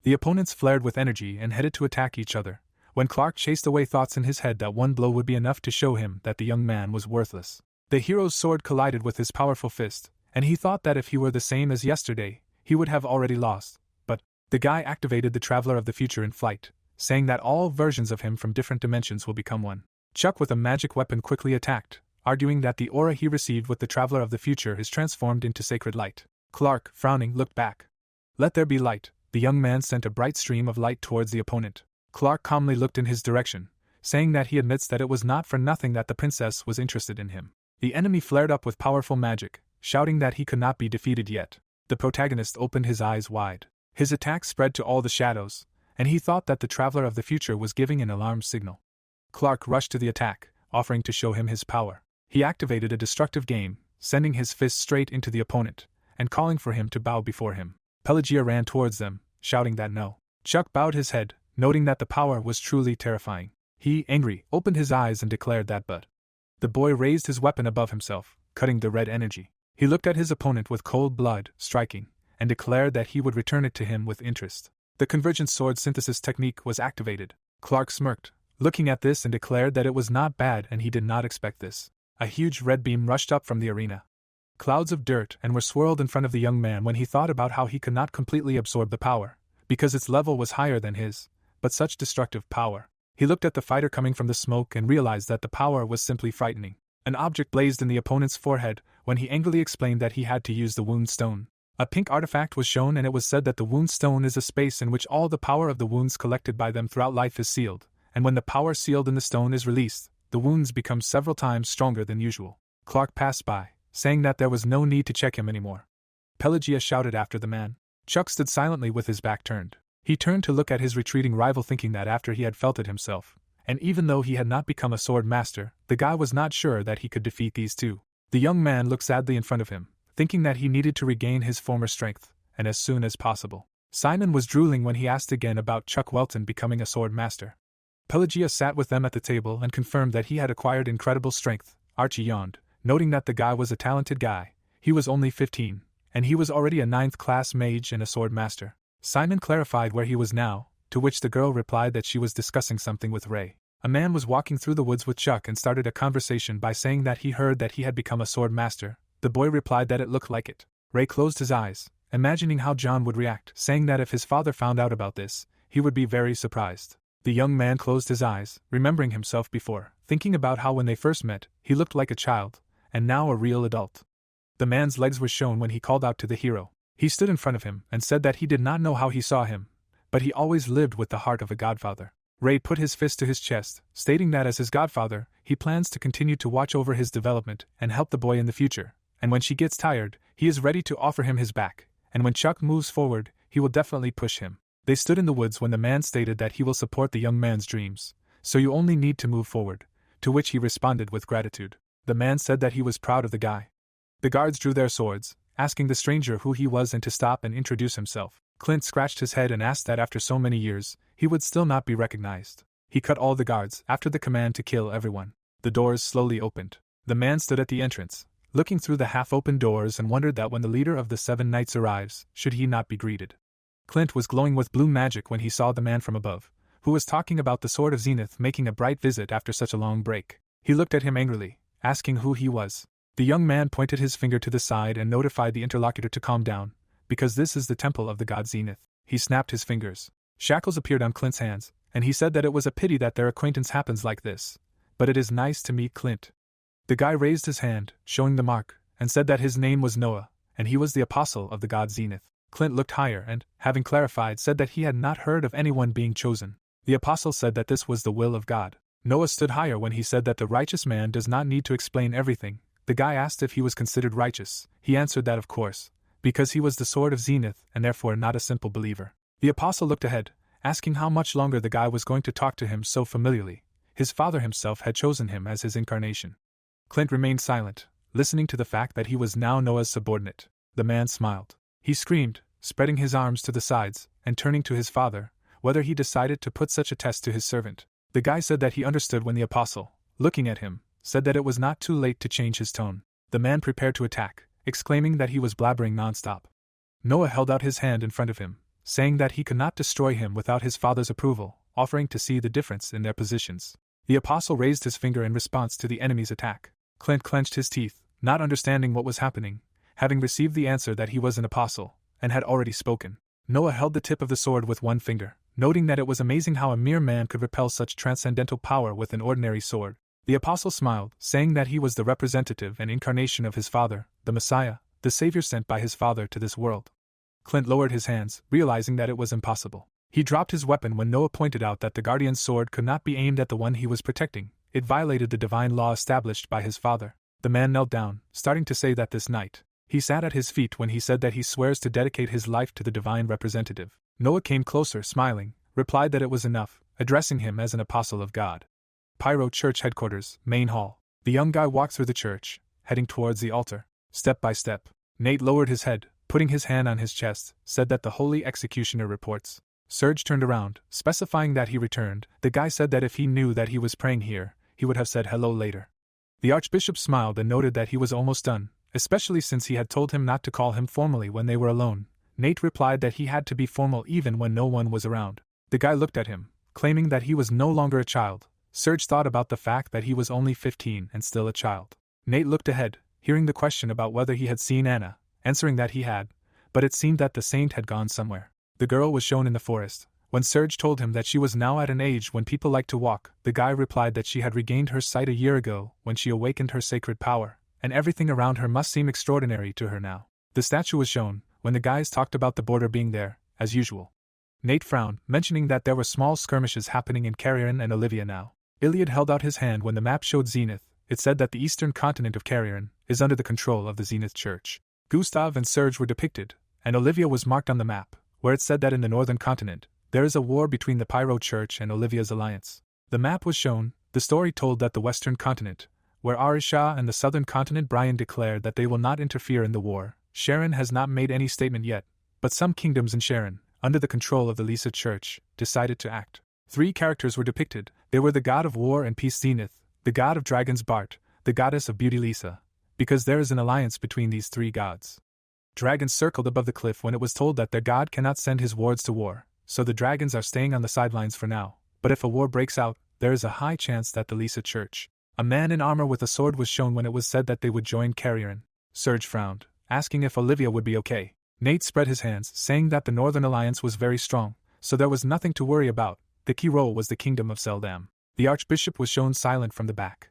Speaker 1: The opponents flared with energy and headed to attack each other, when Clark chased away thoughts in his head that one blow would be enough to show him that the young man was worthless. The hero's sword collided with his powerful fist, and he thought that if he were the same as yesterday, he would have already lost. But the guy activated the Traveler of the Future in flight, saying that all versions of him from different dimensions will become one. Chuck with a magic weapon quickly attacked, arguing that the aura he received with the Traveler of the Future is transformed into sacred light. Clark, frowning, looked back. Let there be light. The young man sent a bright stream of light towards the opponent. Clark calmly looked in his direction, saying that he admits that it was not for nothing that the princess was interested in him. The enemy flared up with powerful magic, shouting that he could not be defeated yet. The protagonist opened his eyes wide. His attack spread to all the shadows, and he thought that the Traveler of the Future was giving an alarm signal. Clark rushed to the attack, offering to show him his power. He activated a destructive game, sending his fist straight into the opponent, and calling for him to bow before him. Pelagia ran towards them, shouting that no. Chuck bowed his head, noting that the power was truly terrifying. He, angry, opened his eyes and declared that but. The boy raised his weapon above himself, cutting the red energy. He looked at his opponent with cold blood, striking, and declared that he would return it to him with interest. The convergent sword synthesis technique was activated. Clark smirked, looking at this, and declared that it was not bad and he did not expect this. A huge red beam rushed up from the arena. Clouds of dirt and were swirled in front of the young man when he thought about how he could not completely absorb the power, because its level was higher than his, but such destructive power. He looked at the fighter coming from the smoke and realized that the power was simply frightening. An object blazed in the opponent's forehead when he angrily explained that he had to use the wound stone. A pink artifact was shown, and it was said that the wound stone is a space in which all the power of the wounds collected by them throughout life is sealed, and when the power sealed in the stone is released, the wounds become several times stronger than usual. Clark passed by, saying that there was no need to check him anymore. Pelagia shouted after the man. Chuck stood silently with his back turned. He turned to look at his retreating rival, thinking that after he had felt it himself, and even though he had not become a sword master, the guy was not sure that he could defeat these two. The young man looked sadly in front of him, thinking that he needed to regain his former strength, and as soon as possible. Simon was drooling when he asked again about Chuck Welton becoming a sword master. Pelagia sat with them at the table and confirmed that he had acquired incredible strength. Archie yawned, noting that the guy was a talented guy. He was only 15, and he was already a 9th-class mage and a sword master. Simon clarified where he was now, to which the girl replied that she was discussing something with Ray. A man was walking through the woods with Chuck and started a conversation by saying that he heard that he had become a sword master. The boy replied that it looked like it. Ray closed his eyes, imagining how John would react, saying that if his father found out about this, he would be very surprised. The young man closed his eyes, remembering himself before, thinking about how when they first met, he looked like a child, and now a real adult. The man's legs were shown when he called out to the hero. He stood in front of him and said that he did not know how he saw him, but he always lived with the heart of a godfather. Ray put his fist to his chest, stating that as his godfather, he plans to continue to watch over his development and help the boy in the future, and when she gets tired, he is ready to offer him his back, and when Chuck moves forward, he will definitely push him. They stood in the woods when the man stated that he will support the young man's dreams, so you only need to move forward, to which he responded with gratitude. The man said that he was proud of the guy. The guards drew their swords, asking the stranger who he was and to stop and introduce himself. Clint scratched his head and asked that after so many years, he would still not be recognized. He cut all the guards after the command to kill everyone. The doors slowly opened. The man stood at the entrance, looking through the half-open doors, and wondered that when the leader of the 7 knights arrives, should he not be greeted. Clint was glowing with blue magic when he saw the man from above, who was talking about the Sword of Zenith making a bright visit after such a long break. He looked at him angrily, asking who he was. The young man pointed his finger to the side and notified the interlocutor to calm down, because this is the temple of the god Zenith. He snapped his fingers. Shackles appeared on Clint's hands, and he said that it was a pity that their acquaintance happens like this, but it is nice to meet Clint. The guy raised his hand, showing the mark, and said that his name was Noah, and he was the apostle of the god Zenith. Clint looked higher and, having clarified, said that he had not heard of anyone being chosen. The apostle said that this was the will of God. Noah stood higher when he said that the righteous man does not need to explain everything. The guy asked if he was considered righteous. He answered that of course, because he was the sword of Zenith and therefore not a simple believer. The apostle looked ahead, asking how much longer the guy was going to talk to him so familiarly. His father himself had chosen him as his incarnation. Clint remained silent, listening to the fact that he was now Noah's subordinate. The man smiled. He screamed, spreading his arms to the sides, and turning to his father, whether he decided to put such a test to his servant. The guy said that he understood when the apostle, looking at him, said that it was not too late to change his tone. The man prepared to attack, exclaiming that he was blabbering nonstop. Noah held out his hand in front of him, saying that he could not destroy him without his father's approval, offering to see the difference in their positions. The apostle raised his finger in response to the enemy's attack. Clint clenched his teeth, not understanding what was happening, having received the answer that he was an apostle, and had already spoken. Noah held the tip of the sword with one finger, noting that it was amazing how a mere man could repel such transcendental power with an ordinary sword. The apostle smiled, saying that he was the representative and incarnation of his father, the Messiah, the Savior sent by his father to this world. Clint lowered his hands, realizing that it was impossible. He dropped his weapon when Noah pointed out that the guardian's sword could not be aimed at the one he was protecting. It violated the divine law established by his father. The man knelt down, starting to say that this night. He sat at his feet when he said that he swears to dedicate his life to the divine representative. Noah came closer, smiling, replied that it was enough, addressing him as an apostle of God. Pyro Church Headquarters, Main Hall. The young guy walked through the church, heading towards the altar. Step by step, Nate lowered his head, putting his hand on his chest, said that the Holy Executioner reports. Serge turned around, specifying that he returned. The guy said that if he knew that he was praying here, he would have said hello later. The archbishop smiled and noted that he was almost done, especially since he had told him not to call him formally when they were alone. Nate replied that he had to be formal even when no one was around. The guy looked at him, claiming that he was no longer a child. Serge thought about the fact that he was only 15 and still a child. Nate looked ahead, hearing the question about whether he had seen Anna, answering that he had, but it seemed that the saint had gone somewhere. The girl was shown in the forest. When Serge told him that she was now at an age when people like to walk, the guy replied that she had regained her sight a year ago when she awakened her sacred power, and everything around her must seem extraordinary to her now. The statue was shown, when the guys talked about the border being there, as usual. Nate frowned, mentioning that there were small skirmishes happening in Carrion and Olivia now. Iliad held out his hand when the map showed Zenith. It said that the eastern continent of Carrion is under the control of the Zenith Church. Gustav and Serge were depicted, and Olivia was marked on the map, where it said that in the northern continent, there is a war between the Pyro Church and Olivia's alliance. The map was shown. The story told that the western continent, where Arisha and the southern continent Brian declared that they will not interfere in the war. Sharon has not made any statement yet, but some kingdoms in Sharon, under the control of the Lisa Church, decided to act. 3 characters were depicted. They were the god of war and peace Zenith, the god of dragons Bart, the goddess of beauty Lisa, because there is an alliance between these 3 gods. Dragons circled above the cliff when it was told that their god cannot send his wards to war, so the dragons are staying on the sidelines for now, but if a war breaks out, there is a high chance that the Lisa Church. A man in armor with a sword was shown when it was said that they would join Carrion. Serge frowned, asking if Olivia would be okay. Nate spread his hands, saying that the Northern Alliance was very strong, so there was nothing to worry about. The key role was the kingdom of Seldam. The archbishop was shown silent from the back.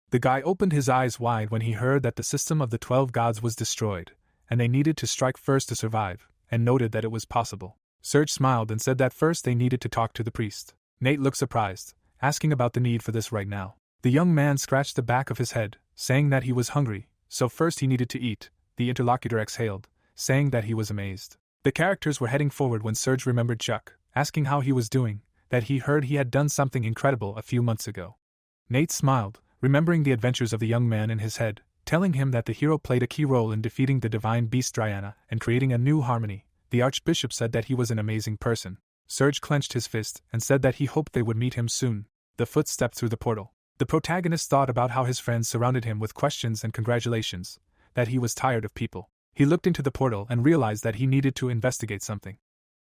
Speaker 1: The guy opened his eyes wide when he heard that the system of the 12 gods was destroyed, and they needed to strike first to survive, and noted that it was possible. Serge smiled and said that first they needed to talk to the priest. Nate looked surprised, asking about the need for this right now. The young man scratched the back of his head, saying that he was hungry, so first he needed to eat. The interlocutor exhaled, saying that he was amazed. The characters were heading forward when Serge remembered Chuck, asking how he was doing, that he heard he had done something incredible a few months ago. Nate smiled, remembering the adventures of the young man in his head, telling him that the hero played a key role in defeating the divine beast Diana and creating a new harmony. The archbishop said that he was an amazing person. Serge clenched his fist and said that he hoped they would meet him soon. The foot stepped through the portal. The protagonist thought about how his friends surrounded him with questions and congratulations, that he was tired of people. He looked into the portal and realized that he needed to investigate something.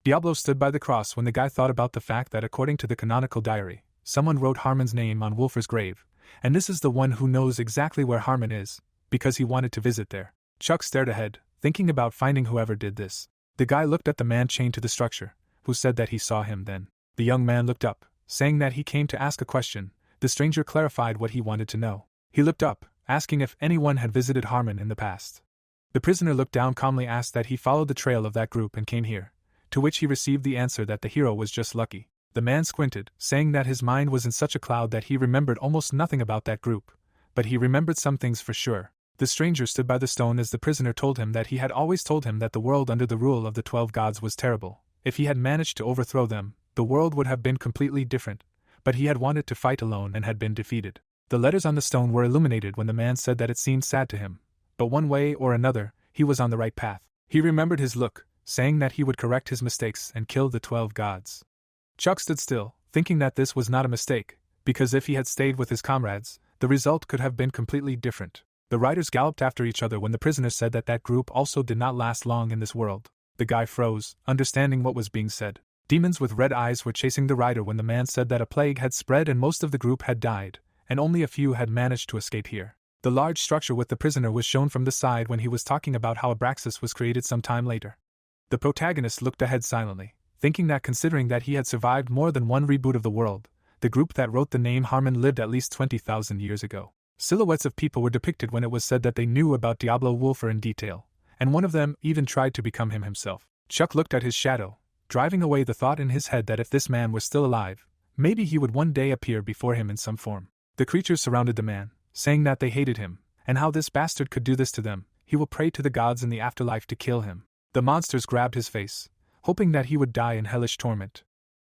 Speaker 1: Diablo stood by the cross when the guy thought about the fact that according to the canonical diary, someone wrote Harmon's name on Wolfer's grave, and this is the one who knows exactly where Harmon is, because he wanted to visit there. Chuck stared ahead, thinking about finding whoever did this. The guy looked at the man chained to the structure, who said that he saw him then. The young man looked up, saying that he came to ask a question. The stranger clarified what he wanted to know. He looked up, asking if anyone had visited Harmon in the past. The prisoner looked down calmly, asked that he followed the trail of that group and came here, to which he received the answer that the hero was just lucky. The man squinted, saying that his mind was in such a cloud that he remembered almost nothing about that group, but he remembered some things for sure. The stranger stood by the stone as the prisoner told him that he had always told him that the world under the rule of the 12 gods was terrible. If he had managed to overthrow them, the world would have been completely different, but he had wanted to fight alone and had been defeated. The letters on the stone were illuminated when the man said that it seemed sad to him, but one way or another, he was on the right path. He remembered his look, saying that he would correct his mistakes and kill the 12 gods. Chuck stood still, thinking that this was not a mistake, because if he had stayed with his comrades, the result could have been completely different. The riders galloped after each other when the prisoner said that that group also did not last long in this world. The guy froze, understanding what was being said. Demons with red eyes were chasing the rider when the man said that a plague had spread and most of the group had died, and only a few had managed to escape here. The large structure with the prisoner was shown from the side when he was talking about how Abraxas was created some time later. The protagonist looked ahead silently, thinking that considering that he had survived more than one reboot of the world, the group that wrote the name Harmon lived at least 20,000 years ago. Silhouettes of people were depicted when it was said that they knew about Diablo Wolfer in detail, and one of them even tried to become him himself. Chuck looked at his shadow, driving away the thought in his head that if this man were still alive, maybe he would one day appear before him in some form. The creatures surrounded the man, saying that they hated him, and how this bastard could do this to them. He will pray to the gods in the afterlife to kill him. The monsters grabbed his face, hoping that he would die in hellish torment.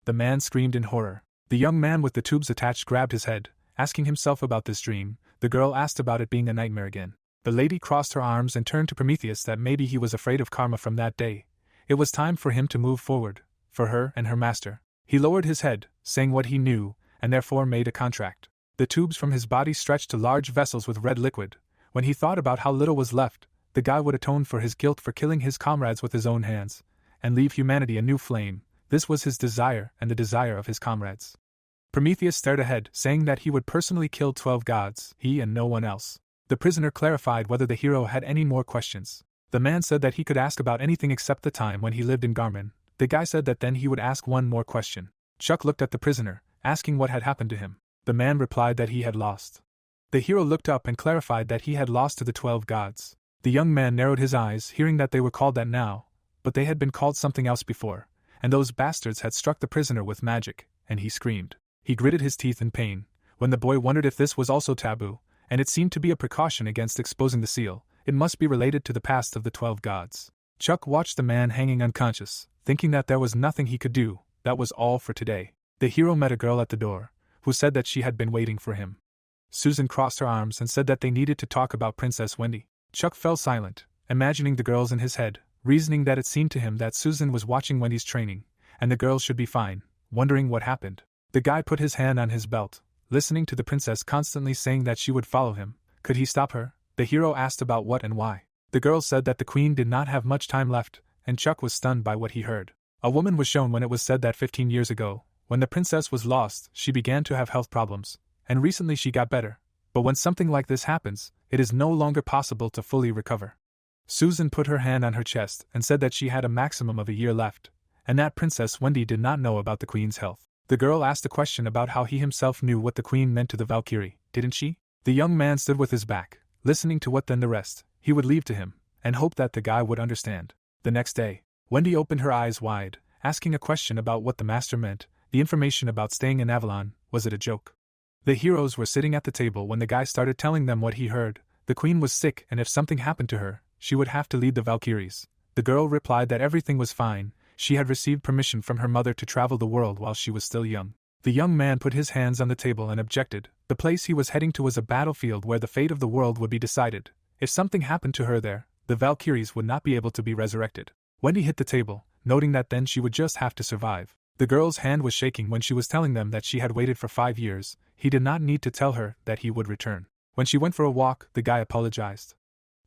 Speaker 1: The man screamed in horror. The young man with the tubes attached grabbed his head, asking himself about this dream. The girl asked about it being a nightmare again. The lady crossed her arms and turned to Prometheus that maybe he was afraid of karma from that day. It was time for him to move forward, for her and her master. He lowered his head, saying what he knew, and therefore made a contract. The tubes from his body stretched to large vessels with red liquid. When he thought about how little was left, the guy would atone for his guilt for killing his comrades with his own hands, and leave humanity a new flame. This was his desire and the desire of his comrades. Prometheus stared ahead, saying that he would personally kill 12 gods, he and no one else. The prisoner clarified whether the hero had any more questions. The man said that he could ask about anything except the time when he lived in Garmin. The guy said that then he would ask one more question. Chuck looked at the prisoner, asking what had happened to him. The man replied that he had lost. The hero looked up and clarified that he had lost to the 12 gods. The young man narrowed his eyes, hearing that they were called that now, but they had been called something else before, and those bastards had struck the prisoner with magic, and he screamed. He gritted his teeth in pain, when the boy wondered if this was also taboo, and it seemed to be a precaution against exposing the seal. It must be related to the past of the 12 gods. Chuck watched the man hanging unconscious, thinking that there was nothing he could do. That was all for today. The hero met a girl at the door, who said that she had been waiting for him. Susan crossed her arms and said that they needed to talk about Princess Wendy. Chuck fell silent, imagining the girls in his head, reasoning that it seemed to him that Susan was watching Wendy's training, and the girls should be fine, wondering what happened. The guy put his hand on his belt, listening to the princess constantly saying that she would follow him. Could he stop her? The hero asked about what and why. The girl said that the queen did not have much time left, and Chuck was stunned by what he heard. A woman was shown when it was said that 15 years ago, when the princess was lost, she began to have health problems, and recently she got better. But when something like this happens, it is no longer possible to fully recover. Susan put her hand on her chest and said that she had a maximum of a year left, and that Princess Wendy did not know about the queen's health. The girl asked a question about how he himself knew what the queen meant to the Valkyrie, didn't she? The young man stood with his back, listening to what then the rest he would leave to him, and hoped that the guy would understand. The next day, Wendy opened her eyes wide, asking a question about what the master meant. The information about staying in Avalon, was it a joke? The heroes were sitting at the table when the guy started telling them what he heard. The queen was sick, and if something happened to her, she would have to lead the Valkyries. The girl replied that everything was fine. She had received permission from her mother to travel the world while she was still young. The young man put his hands on the table and objected. The place he was heading to was a battlefield where the fate of the world would be decided. If something happened to her there, the Valkyries would not be able to be resurrected. Wendy hit the table, noting that then she would just have to survive. The girl's hand was shaking when she was telling them that she had waited for 5 years. He did not need to tell her that he would return. When she went for a walk, the guy apologized.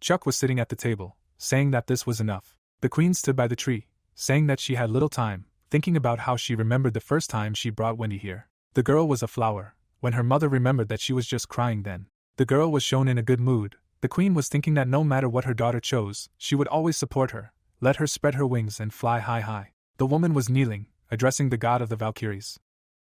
Speaker 1: Chuck was sitting at the table, saying that this was enough. The queen stood by the tree, saying that she had little time, thinking about how she remembered the first time she brought Wendy here. The girl was a flower, When her mother remembered that she was just crying then, the girl was shown in a good mood. The queen was thinking that no matter what her daughter chose, she would always support her, let her spread her wings and fly high. The woman was kneeling, addressing the god of the Valkyries.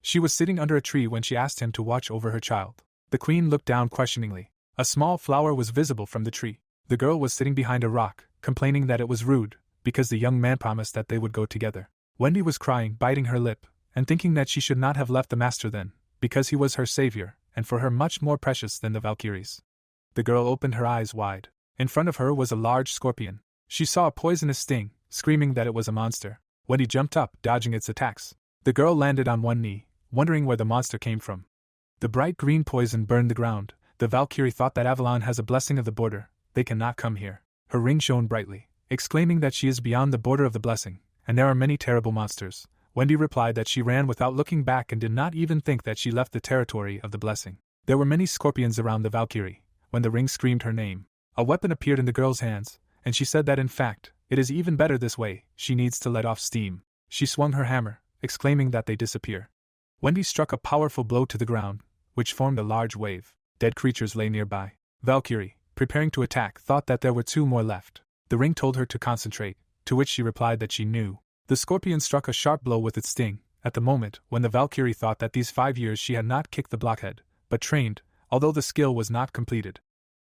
Speaker 1: She was sitting under a tree when she asked him to watch over her child. The queen looked down questioningly. A small flower was visible from the tree. The girl was sitting behind a rock, complaining that it was rude, because the young man promised that they would go together. Wendy was crying, biting her lip, and thinking that she should not have left the master then, because he was her savior, and for her much more precious than the Valkyries. The girl opened her eyes wide. In front of her was a large scorpion. She saw a poisonous sting, screaming that it was a monster. Wendy jumped up, dodging its attacks. The girl landed on one knee, wondering where the monster came from. The bright green poison burned the ground. The Valkyrie thought that Avalon has a blessing of the border. They cannot come here. Her ring shone brightly, exclaiming that she is beyond the border of the blessing, and there are many terrible monsters. Wendy replied that she ran without looking back and did not even think that she left the territory of the blessing. There were many scorpions around the Valkyrie. When the ring screamed her name, a weapon appeared in the girl's hands, and she said that in fact, it is even better this way. She needs to let off steam. She swung her hammer, exclaiming that they disappear. Wendy struck a powerful blow to the ground, which formed a large wave. Dead creatures lay nearby. Valkyrie, preparing to attack, thought that there were 2 more left. The ring told her to concentrate, to which she replied that she knew. The scorpion struck a sharp blow with its sting, at the moment when the Valkyrie thought that these 5 years she had not kicked the blockhead, but trained, although the skill was not completed.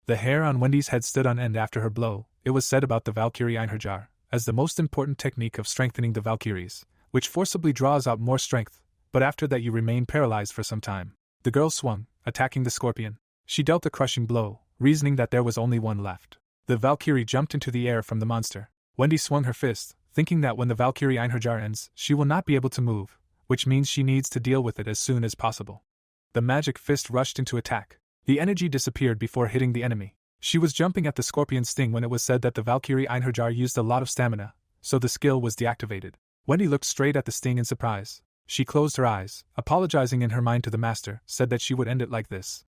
Speaker 1: The hair on Wendy's head stood on end after her blow. It was said about the Valkyrie Einherjar as the most important technique of strengthening the Valkyries, which forcibly draws out more strength, but after that you remain paralyzed for some time. The girl swung, attacking the scorpion. She dealt a crushing blow, reasoning that there was only one left. The Valkyrie jumped into the air from the monster. Wendy swung her fist, thinking that when the Valkyrie Einherjar ends, she will not be able to move, which means she needs to deal with it as soon as possible. The magic fist rushed into attack. The energy disappeared before hitting the enemy. She was jumping at the scorpion's sting when it was said that the Valkyrie Einherjar used a lot of stamina, so the skill was deactivated. Wendy looked straight at the sting in surprise. She closed her eyes, apologizing in her mind to the master, said that she would end it like this.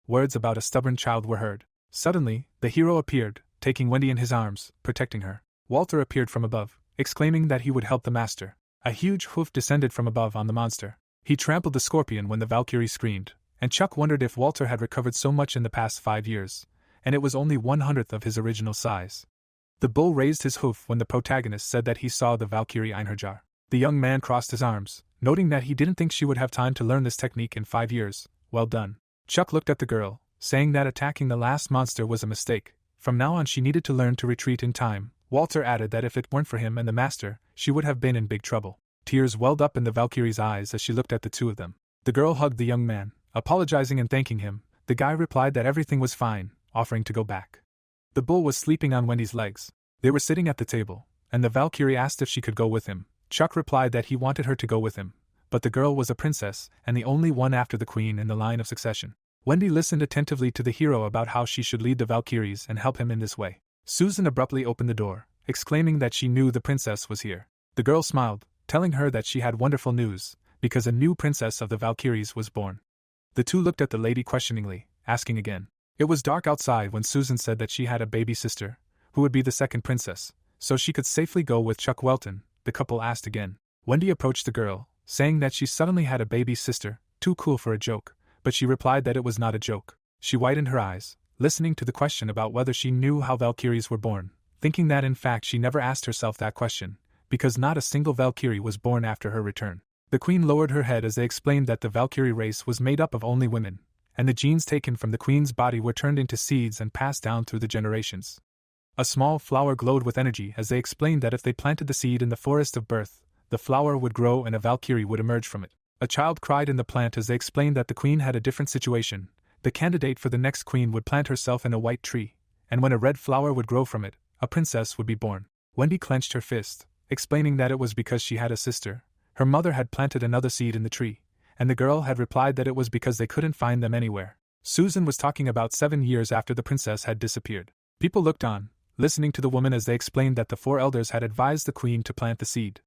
Speaker 1: Words about a stubborn child were heard. Suddenly, the hero appeared, taking Wendy in his arms, protecting her. Walter appeared from above, exclaiming that he would help the master. A huge hoof descended from above on the monster. He trampled the scorpion when the Valkyrie screamed, and Chuck wondered if Walter had recovered so much in the past 5 years, and it was only 1/100th of his original size. The bull raised his hoof when the protagonist said that he saw the Valkyrie Einherjar. The young man crossed his arms, noting that he didn't think she would have time to learn this technique in 5 years. Well done. Chuck looked at the girl, saying that attacking the last monster was a mistake. From now on she needed to learn to retreat in time. Walter added that if it weren't for him and the master, she would have been in big trouble. Tears welled up in the Valkyrie's eyes as she looked at the two of them. The girl hugged the young man, apologizing and thanking him. The guy replied that everything was fine, offering to go back. The bull was sleeping on Wendy's legs. They were sitting at the table, and the Valkyrie asked if she could go with him. Chuck replied that he wanted her to go with him, but the girl was a princess and the only one after the queen in the line of succession. Wendy listened attentively to the hero about how she should lead the Valkyries and help him in this way. Susan abruptly opened the door, exclaiming that she knew the princess was here. The girl smiled, telling her that she had wonderful news, because a new princess of the Valkyries was born. The two looked at the lady questioningly, asking again. It was dark outside when Susan said that she had a baby sister, who would be the second princess, so she could safely go with Chuck Welton. The couple asked again. Wendy approached the girl, saying that she suddenly had a baby sister, too cool for a joke, but she replied that it was not a joke. She widened her eyes, listening to the question about whether she knew how Valkyries were born, thinking that in fact she never asked herself that question, because not a single Valkyrie was born after her return. The queen lowered her head as they explained that the Valkyrie race was made up of only women, and the genes taken from the queen's body were turned into seeds and passed down through the generations. A small flower glowed with energy as they explained that if they planted the seed in the forest of birth, the flower would grow and a Valkyrie would emerge from it. A child cried in the plant as they explained that the queen had a different situation. The candidate for the next queen would plant herself in a white tree, and when a red flower would grow from it, a princess would be born. Wendy clenched her fist, explaining that it was because she had a sister. Her mother had planted another seed in the tree, and the girl had replied that it was because they couldn't find them anywhere. Susan was talking about 7 years after the princess had disappeared. People looked on, listening to the woman as they explained that the 4 elders had advised the queen to plant the seed.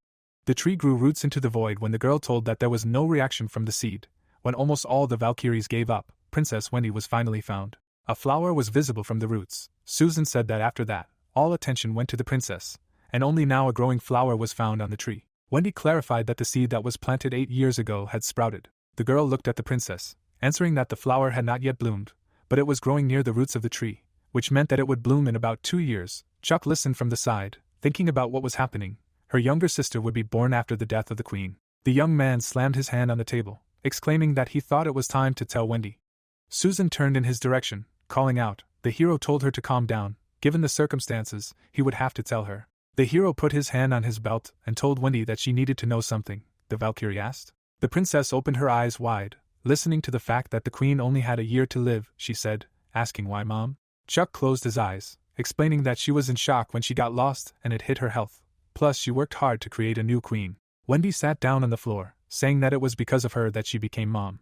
Speaker 1: The tree grew roots into the void when the girl told that there was no reaction from the seed. When almost all the Valkyries gave up, Princess Wendy was finally found. A flower was visible from the roots. Susan said that after that, all attention went to the princess, and only now a growing flower was found on the tree. Wendy clarified that the seed that was planted 8 years ago had sprouted. The girl looked at the princess, answering that the flower had not yet bloomed, but it was growing near the roots of the tree, which meant that it would bloom in about 2 years. Chuck listened from the side, thinking about what was happening. Her younger sister would be born after the death of the queen. The young man slammed his hand on the table, exclaiming that he thought it was time to tell Wendy. Susan turned in his direction, calling out. The hero told her to calm down. Given the circumstances, he would have to tell her. The hero put his hand on his belt and told Wendy that she needed to know something, the Valkyrie asked. The princess opened her eyes wide, listening to the fact that the queen only had a year to live, she said, asking why, Mom? Chuck closed his eyes, explaining that she was in shock when she got lost and it hit her health. Plus she worked hard to create a new queen. Wendy sat down on the floor, saying that it was because of her that she became Mom.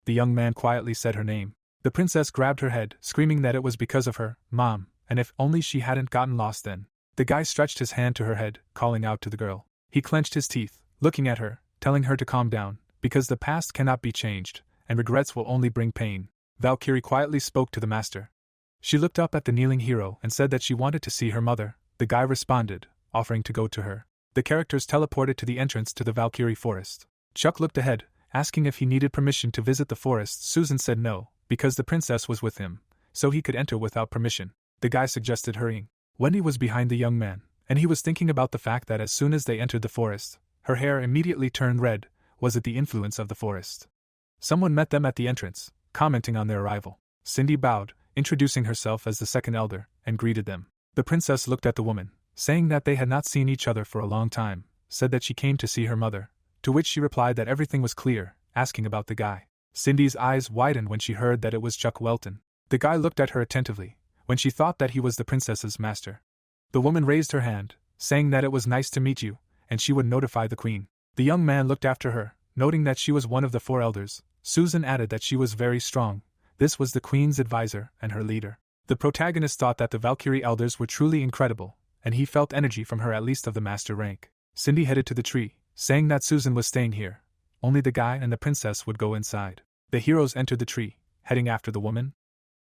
Speaker 1: The young man quietly said her name. The princess grabbed her head, screaming that it was because of her, Mom, and if only she hadn't gotten lost then. The guy stretched his hand to her head, calling out to the girl. He clenched his teeth, looking at her, telling her to calm down, because the past cannot be changed, and regrets will only bring pain. Valkyrie quietly spoke to the master. She looked up at the kneeling hero and said that she wanted to see her mother. The guy responded, offering to go to her. The characters teleported to the entrance to the Valkyrie forest. Chuck looked ahead, asking if he needed permission to visit the forest. Susan said no, because the princess was with him, so he could enter without permission. The guy suggested hurrying. Wendy was behind the young man, and he was thinking about the fact that as soon as they entered the forest, her hair immediately turned red. Was it the influence of the forest? Someone met them at the entrance, commenting on their arrival. Cindy bowed, introducing herself as the second elder, and greeted them. The princess looked at the woman, saying that they had not seen each other for a long time, said that she came to see her mother, to which she replied that everything was clear, asking about the guy. Cindy's eyes widened when she heard that it was Chuck Welton. The guy looked at her attentively, when she thought that he was the princess's master. The woman raised her hand, saying that it was nice to meet you, and she would notify the queen. The young man looked after her, noting that she was one of the 4 elders. Susan added that she was very strong. This was the queen's advisor and her leader. The protagonist thought that the Valkyrie elders were truly incredible, and he felt energy from her, at least of the master rank. Cindy headed to the tree, saying that Susan was staying here. Only the guy and the princess would go inside. The heroes entered the tree, heading after the woman.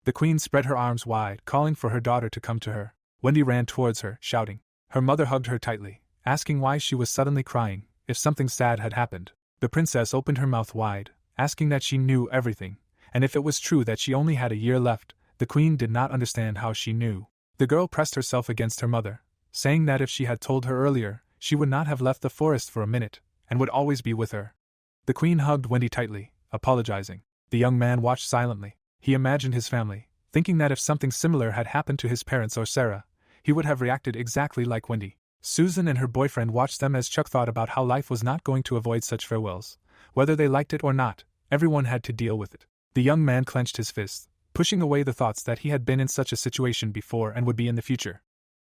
Speaker 1: The queen spread her arms wide, calling for her daughter to come to her. Wendy ran towards her, shouting. Her mother hugged her tightly, asking why she was suddenly crying, if something sad had happened. The princess opened her mouth wide, asking that she knew everything, and if it was true that she only had a year left. The queen did not understand how she knew. The girl pressed herself against her mother, saying that if she had told her earlier, she would not have left the forest for a minute, and would always be with her. The queen hugged Wendy tightly, apologizing. The young man watched silently. He imagined his family, thinking that if something similar had happened to his parents or Sarah, he would have reacted exactly like Wendy. Susan and her boyfriend watched them as Chuck thought about how life was not going to avoid such farewells. Whether they liked it or not, everyone had to deal with it. The young man clenched his fist, pushing away the thoughts that he had been in such a situation before and would be in the future.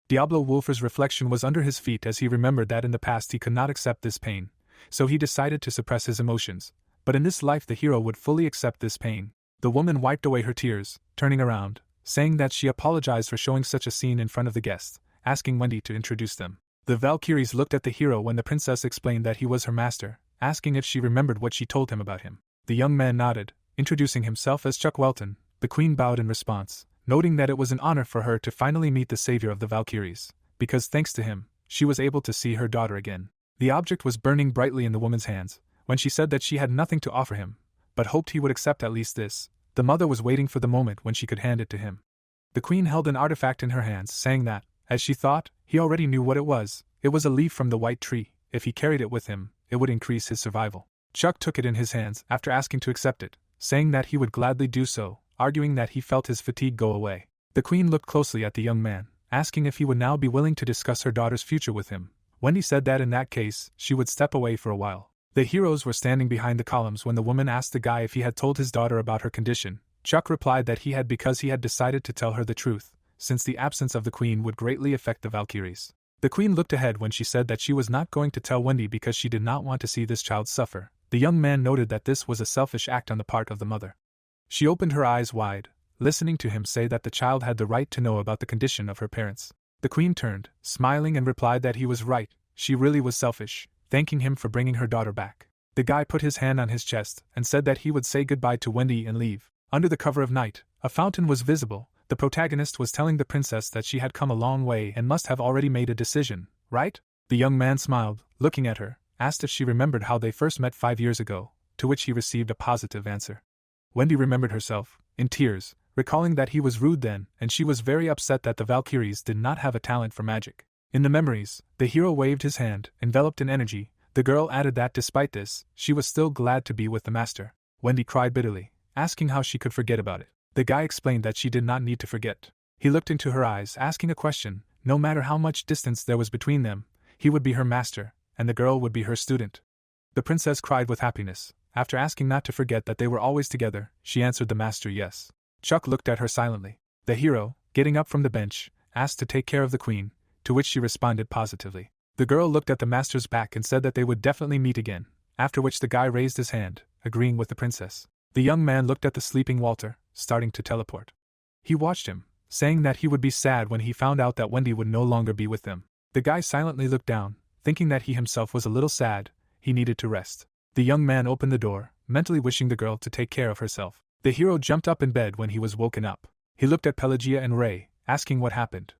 Speaker 1: Diablo Wolfer's reflection was under his feet as he remembered that in the past he could not accept this pain, so he decided to suppress his emotions. But in this life the hero would fully accept this pain. The woman wiped away her tears, turning around, saying that she apologized for showing such a scene in front of the guests, asking Wendy to introduce them. The Valkyries looked at the hero when the princess explained that he was her master, asking if she remembered what she told him about him. The young man nodded, introducing himself as Chuck Welton. The queen bowed in response, noting that it was an honor for her to finally meet the savior of the Valkyries, because thanks to him, she was able to see her daughter again. The object was burning brightly in the woman's hands, when she said that she had nothing to offer him, but hoped he would accept at least this. The mother was waiting for the moment when she could hand it to him. The queen held an artifact in her hands, saying that, as she thought, he already knew what it was. It was a leaf from the white tree. If he carried it with him, it would increase his survival. Chuck took it in his hands after asking to accept it, saying that he would gladly do so, arguing that he felt his fatigue go away. The queen looked closely at the young man, asking if he would now be willing to discuss her daughter's future with him. Wendy said that in that case, she would step away for a while. The heroes were standing behind the columns when the woman asked the guy if he had told his daughter about her condition. Chuck replied that he had because he had decided to tell her the truth, since the absence of the queen would greatly affect the Valkyries. The queen looked ahead when she said that she was not going to tell Wendy because she did not want to see this child suffer. The young man noted that this was a selfish act on the part of the mother. She opened her eyes wide, listening to him say that the child had the right to know about the condition of her parents. The queen turned, smiling, and replied that he was right. She really was selfish, thanking him for bringing her daughter back. The guy put his hand on his chest and said that he would say goodbye to Wendy and leave. Under the cover of night, a fountain was visible. The protagonist was telling the princess that she had come a long way and must have already made a decision, right? The young man smiled, looking at her, asked if she remembered how they first met 5 years ago, to which he received a positive answer. Wendy remembered herself, in tears, recalling that he was rude then, and she was very upset that the Valkyries did not have a talent for magic. In the memories, the hero waved his hand, enveloped in energy. The girl added that despite this, she was still glad to be with the master. Wendy cried bitterly, asking how she could forget about it. The guy explained that she did not need to forget. He looked into her eyes, asking a question. No matter how much distance there was between them, he would be her master, and the girl would be her student. The princess cried with happiness. After asking not to forget that they were always together, she answered the master yes. Chuck looked at her silently. The hero, getting up from the bench, asked to take care of the queen, to which she responded positively. The girl looked at the master's back and said that they would definitely meet again, after which the guy raised his hand, agreeing with the princess. The young man looked at the sleeping Walter, starting to teleport. He watched him, saying that he would be sad when he found out that Wendy would no longer be with them. The guy silently looked down, thinking that he himself was a little sad. He needed to rest. The young man opened the door, mentally wishing the girl to take care of herself. The hero jumped up in bed when he was woken up. He looked at Pelagia and Ray, asking what happened.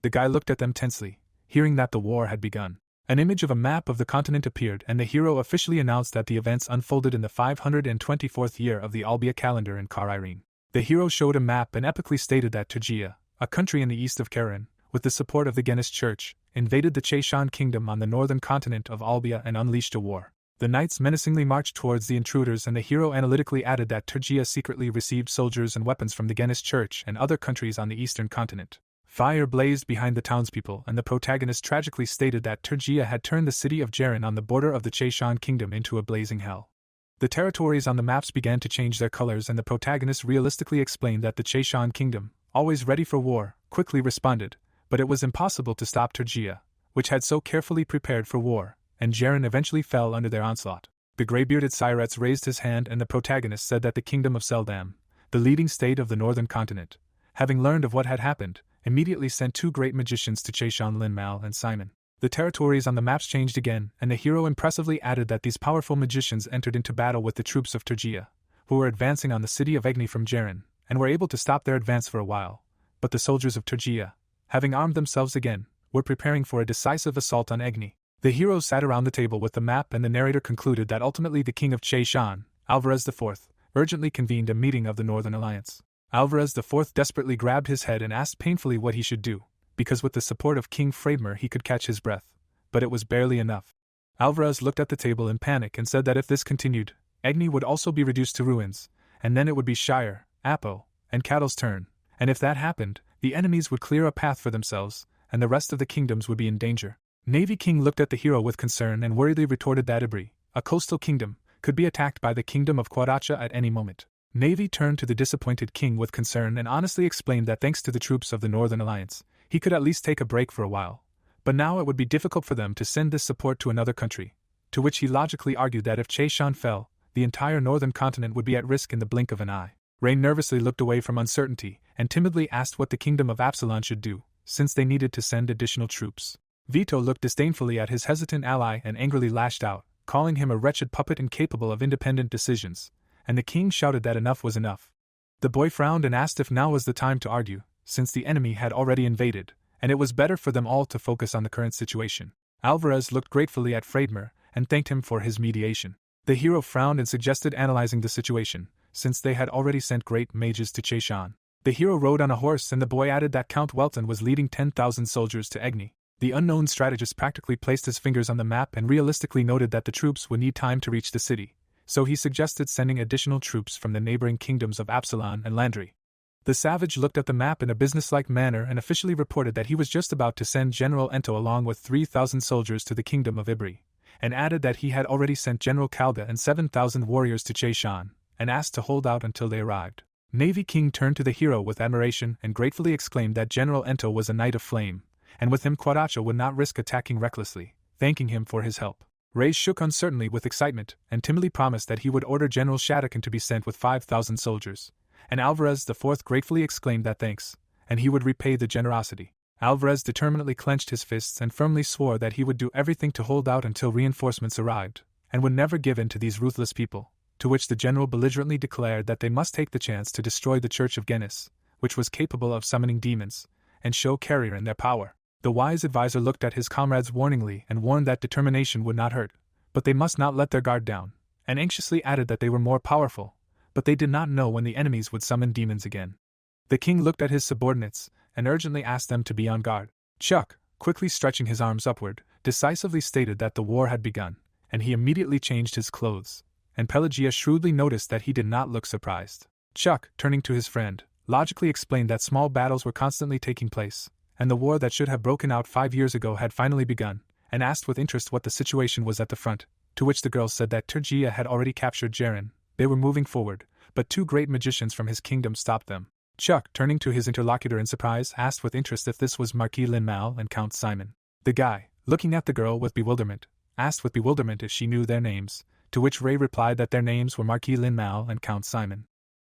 Speaker 1: The guy looked at them tensely, hearing that the war had begun. An image of a map of the continent appeared and the hero officially announced that the events unfolded in the 524th year of the Albia calendar in Karairene. The hero showed a map and epically stated that Turgia, a country in the east of Karen, with the support of the Genis Church, invaded the Cheshan kingdom on the northern continent of Albia and unleashed a war. The knights menacingly marched towards the intruders and the hero analytically added that Turgia secretly received soldiers and weapons from the Genis Church and other countries on the eastern continent. Fire blazed behind the townspeople and the protagonist tragically stated that Turgia had turned the city of Jaren on the border of the Cheshan kingdom into a blazing hell. The territories on the maps began to change their colors and the protagonist realistically explained that the Cheshan kingdom, always ready for war, quickly responded, but it was impossible to stop Turgia, which had so carefully prepared for war, and Jaren eventually fell under their onslaught. The grey-bearded Cyrets raised his hand and the protagonist said that the kingdom of Seldam, the leading state of the northern continent, having learned of what had happened, immediately sent two great magicians to Cheshan Linmal and Simon. The territories on the maps changed again, and the hero impressively added that these powerful magicians entered into battle with the troops of Turgia, who were advancing on the city of Egni from Jaren, and were able to stop their advance for a while. But the soldiers of Turgia, having armed themselves again, were preparing for a decisive assault on Egni. The heroes sat around the table with the map and the narrator concluded that ultimately the king of Cheshan, Alvarez IV, urgently convened a meeting of the Northern Alliance. Alvarez IV desperately grabbed his head and asked painfully what he should do, because with the support of King Freydmer he could catch his breath, but it was barely enough. Alvarez looked at the table in panic and said that if this continued, Egni would also be reduced to ruins, and then it would be Shire, Apo, and Cattle's turn, and if that happened, the enemies would clear a path for themselves, and the rest of the kingdoms would be in danger. Navy King looked at the hero with concern and worriedly retorted that Ibri, a coastal kingdom, could be attacked by the kingdom of Quadacha at any moment. Navy turned to the disappointed king with concern and honestly explained that thanks to the troops of the Northern Alliance, he could at least take a break for a while. But now it would be difficult for them to send this support to another country, to which he logically argued that if Cheshan fell, the entire northern continent would be at risk in the blink of an eye. Rain nervously looked away from uncertainty and timidly asked what the kingdom of Absalon should do, since they needed to send additional troops. Vito looked disdainfully at his hesitant ally and angrily lashed out, calling him a wretched puppet incapable of independent decisions, and the king shouted that enough was enough. The boy frowned and asked if now was the time to argue, since the enemy had already invaded, and it was better for them all to focus on the current situation. Alvarez looked gratefully at Freydmer and thanked him for his mediation. The hero frowned and suggested analyzing the situation, since they had already sent great mages to Cheshan. The hero rode on a horse and the boy added that Count Welton was leading 10,000 soldiers to Egni. The unknown strategist practically placed his fingers on the map and realistically noted that the troops would need time to reach the city, so he suggested sending additional troops from the neighboring kingdoms of Absalon and Landry. The savage looked at the map in a businesslike manner and officially reported that he was just about to send General Ento along with 3,000 soldiers to the kingdom of Ibri, and added that he had already sent General Kalga and 7,000 warriors to Cheshan, and asked to hold out until they arrived. Navy King turned to the hero with admiration and gratefully exclaimed that General Ento was a knight of flame, and with him Quadacha would not risk attacking recklessly, thanking him for his help. Ray shook uncertainly with excitement and timidly promised that he would order General Shatakin to be sent with 5,000 soldiers, and Alvarez IV gratefully exclaimed that thanks, and he would repay the generosity. Alvarez determinedly clenched his fists and firmly swore that he would do everything to hold out until reinforcements arrived, and would never give in to these ruthless people, to which the general belligerently declared that they must take the chance to destroy the Church of Genis, which was capable of summoning demons, and show Carrier in their power. The wise advisor looked at his comrades warningly and warned that determination would not hurt, but they must not let their guard down, and anxiously added that they were more powerful, but they did not know when the enemies would summon demons again. The king looked at his subordinates and urgently asked them to be on guard. Chuck, quickly stretching his arms upward, decisively stated that the war had begun, and he immediately changed his clothes, and Pelagia shrewdly noticed that he did not look surprised. Chuck, turning to his friend, logically explained that small battles were constantly taking place, and the war that should have broken out 5 years ago had finally begun, and asked with interest what the situation was at the front, to which the girl said that Turgia had already captured Jaren. They were moving forward, but 2 great magicians from his kingdom stopped them. Chuck, turning to his interlocutor in surprise, asked with interest if this was Marquis Lin Mal and Count Simon. The guy, looking at the girl with bewilderment, asked with bewilderment if she knew their names, to which Ray replied that their names were Marquis Lin Mal and Count Simon.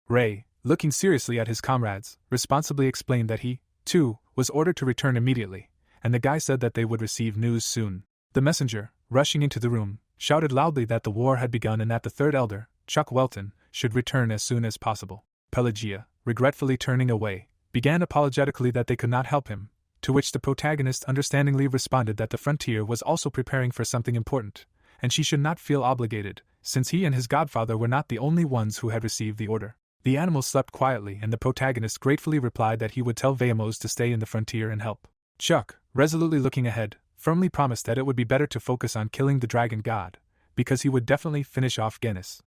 Speaker 1: Ray, looking seriously at his comrades, responsibly explained that he, too, was ordered to return immediately, and the guy said that they would receive news soon. The messenger, rushing into the room, shouted loudly that the war had begun and that the third elder, Chuck Welton, should return as soon as possible. Pelagia, regretfully turning away, began apologetically that they could not help him, to which the protagonist understandingly responded that the frontier was also preparing for something important, and she should not feel obligated, since he and his godfather were not the only ones who had received the order. The animal slept quietly, and the protagonist gratefully replied that he would tell Veamos to stay in the frontier and help. Chuck, resolutely looking ahead, firmly promised that it would be better to focus on killing the dragon god, because he would definitely finish off Genis.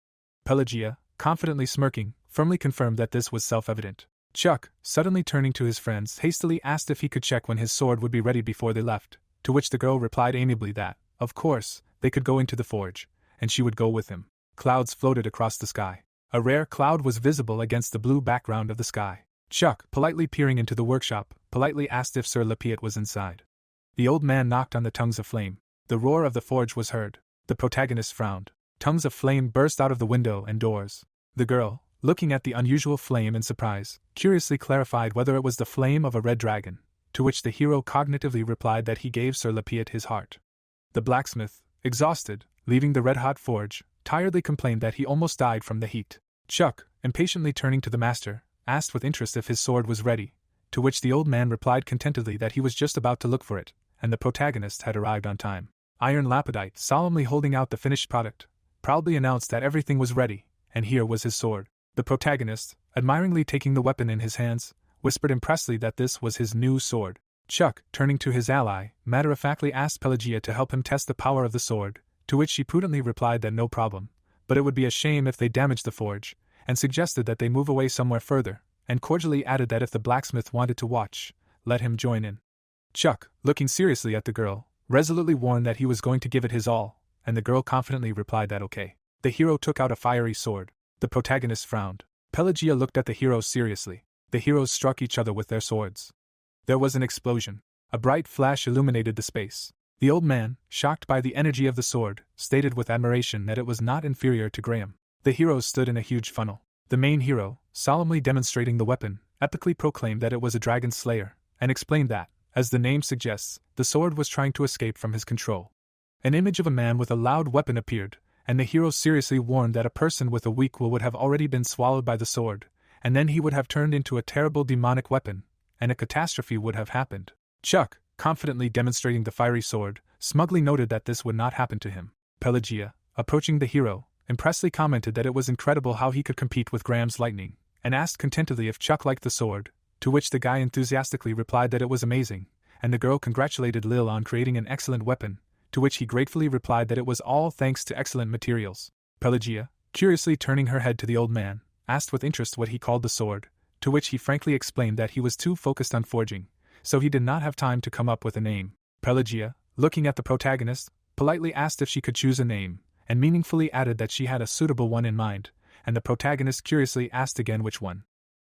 Speaker 1: Pelagia, confidently smirking, firmly confirmed that this was self-evident. Chuck, suddenly turning to his friends, hastily asked if he could check when his sword would be ready before they left, to which the girl replied amiably that, of course, they could go into the forge, and she would go with him. Clouds floated across the sky. A rare cloud was visible against the blue background of the sky. Chuck, politely peering into the workshop, politely asked if Sir Lapiet was inside. The old man knocked on the tongues of flame. The roar of the forge was heard. The protagonist frowned. Tongues of flame burst out of the window and doors. The girl, looking at the unusual flame in surprise, curiously clarified whether it was the flame of a red dragon, to which the hero cognitively replied that he gave Sir Lapiet his heart. The blacksmith, exhausted, leaving the red-hot forge, tiredly complained that he almost died from the heat. Chuck, impatiently turning to the master, asked with interest if his sword was ready, to which the old man replied contentedly that he was just about to look for it, and the protagonist had arrived on time. Iron Lapidite, solemnly holding out the finished product, proudly announced that everything was ready, and here was his sword. The protagonist, admiringly taking the weapon in his hands, whispered impressively that this was his new sword. Chuck, turning to his ally, matter-of-factly asked Pelagia to help him test the power of the sword, to which she prudently replied that no problem, but it would be a shame if they damaged the forge, and suggested that they move away somewhere further, and cordially added that if the blacksmith wanted to watch, let him join in. Chuck, looking seriously at the girl, resolutely warned that he was going to give it his all, and the girl confidently replied that okay. The hero took out a fiery sword. The protagonist frowned. Pelagia looked at the heroes seriously. The heroes struck each other with their swords. There was an explosion. A bright flash illuminated the space. The old man, shocked by the energy of the sword, stated with admiration that it was not inferior to Graham. The heroes stood in a huge funnel. The main hero, solemnly demonstrating the weapon, epically proclaimed that it was a dragon slayer, and explained that, as the name suggests, the sword was trying to escape from his control. An image of a man with a loud weapon appeared, and the hero seriously warned that a person with a weak will would have already been swallowed by the sword, and then he would have turned into a terrible demonic weapon, and a catastrophe would have happened. Chuck, confidently demonstrating the fiery sword, smugly noted that this would not happen to him. Pelagia, approaching the hero, impressively commented that it was incredible how he could compete with Graham's lightning, and asked contentedly if Chuck liked the sword, to which the guy enthusiastically replied that it was amazing, and the girl congratulated Lil on creating an excellent weapon, to which he gratefully replied that it was all thanks to excellent materials. Pelagia, curiously turning her head to the old man, asked with interest what he called the sword, to which he frankly explained that he was too focused on forging, so he did not have time to come up with a name. Pelagia, looking at the protagonist, politely asked if she could choose a name, and meaningfully added that she had a suitable one in mind, and the protagonist curiously asked again which one.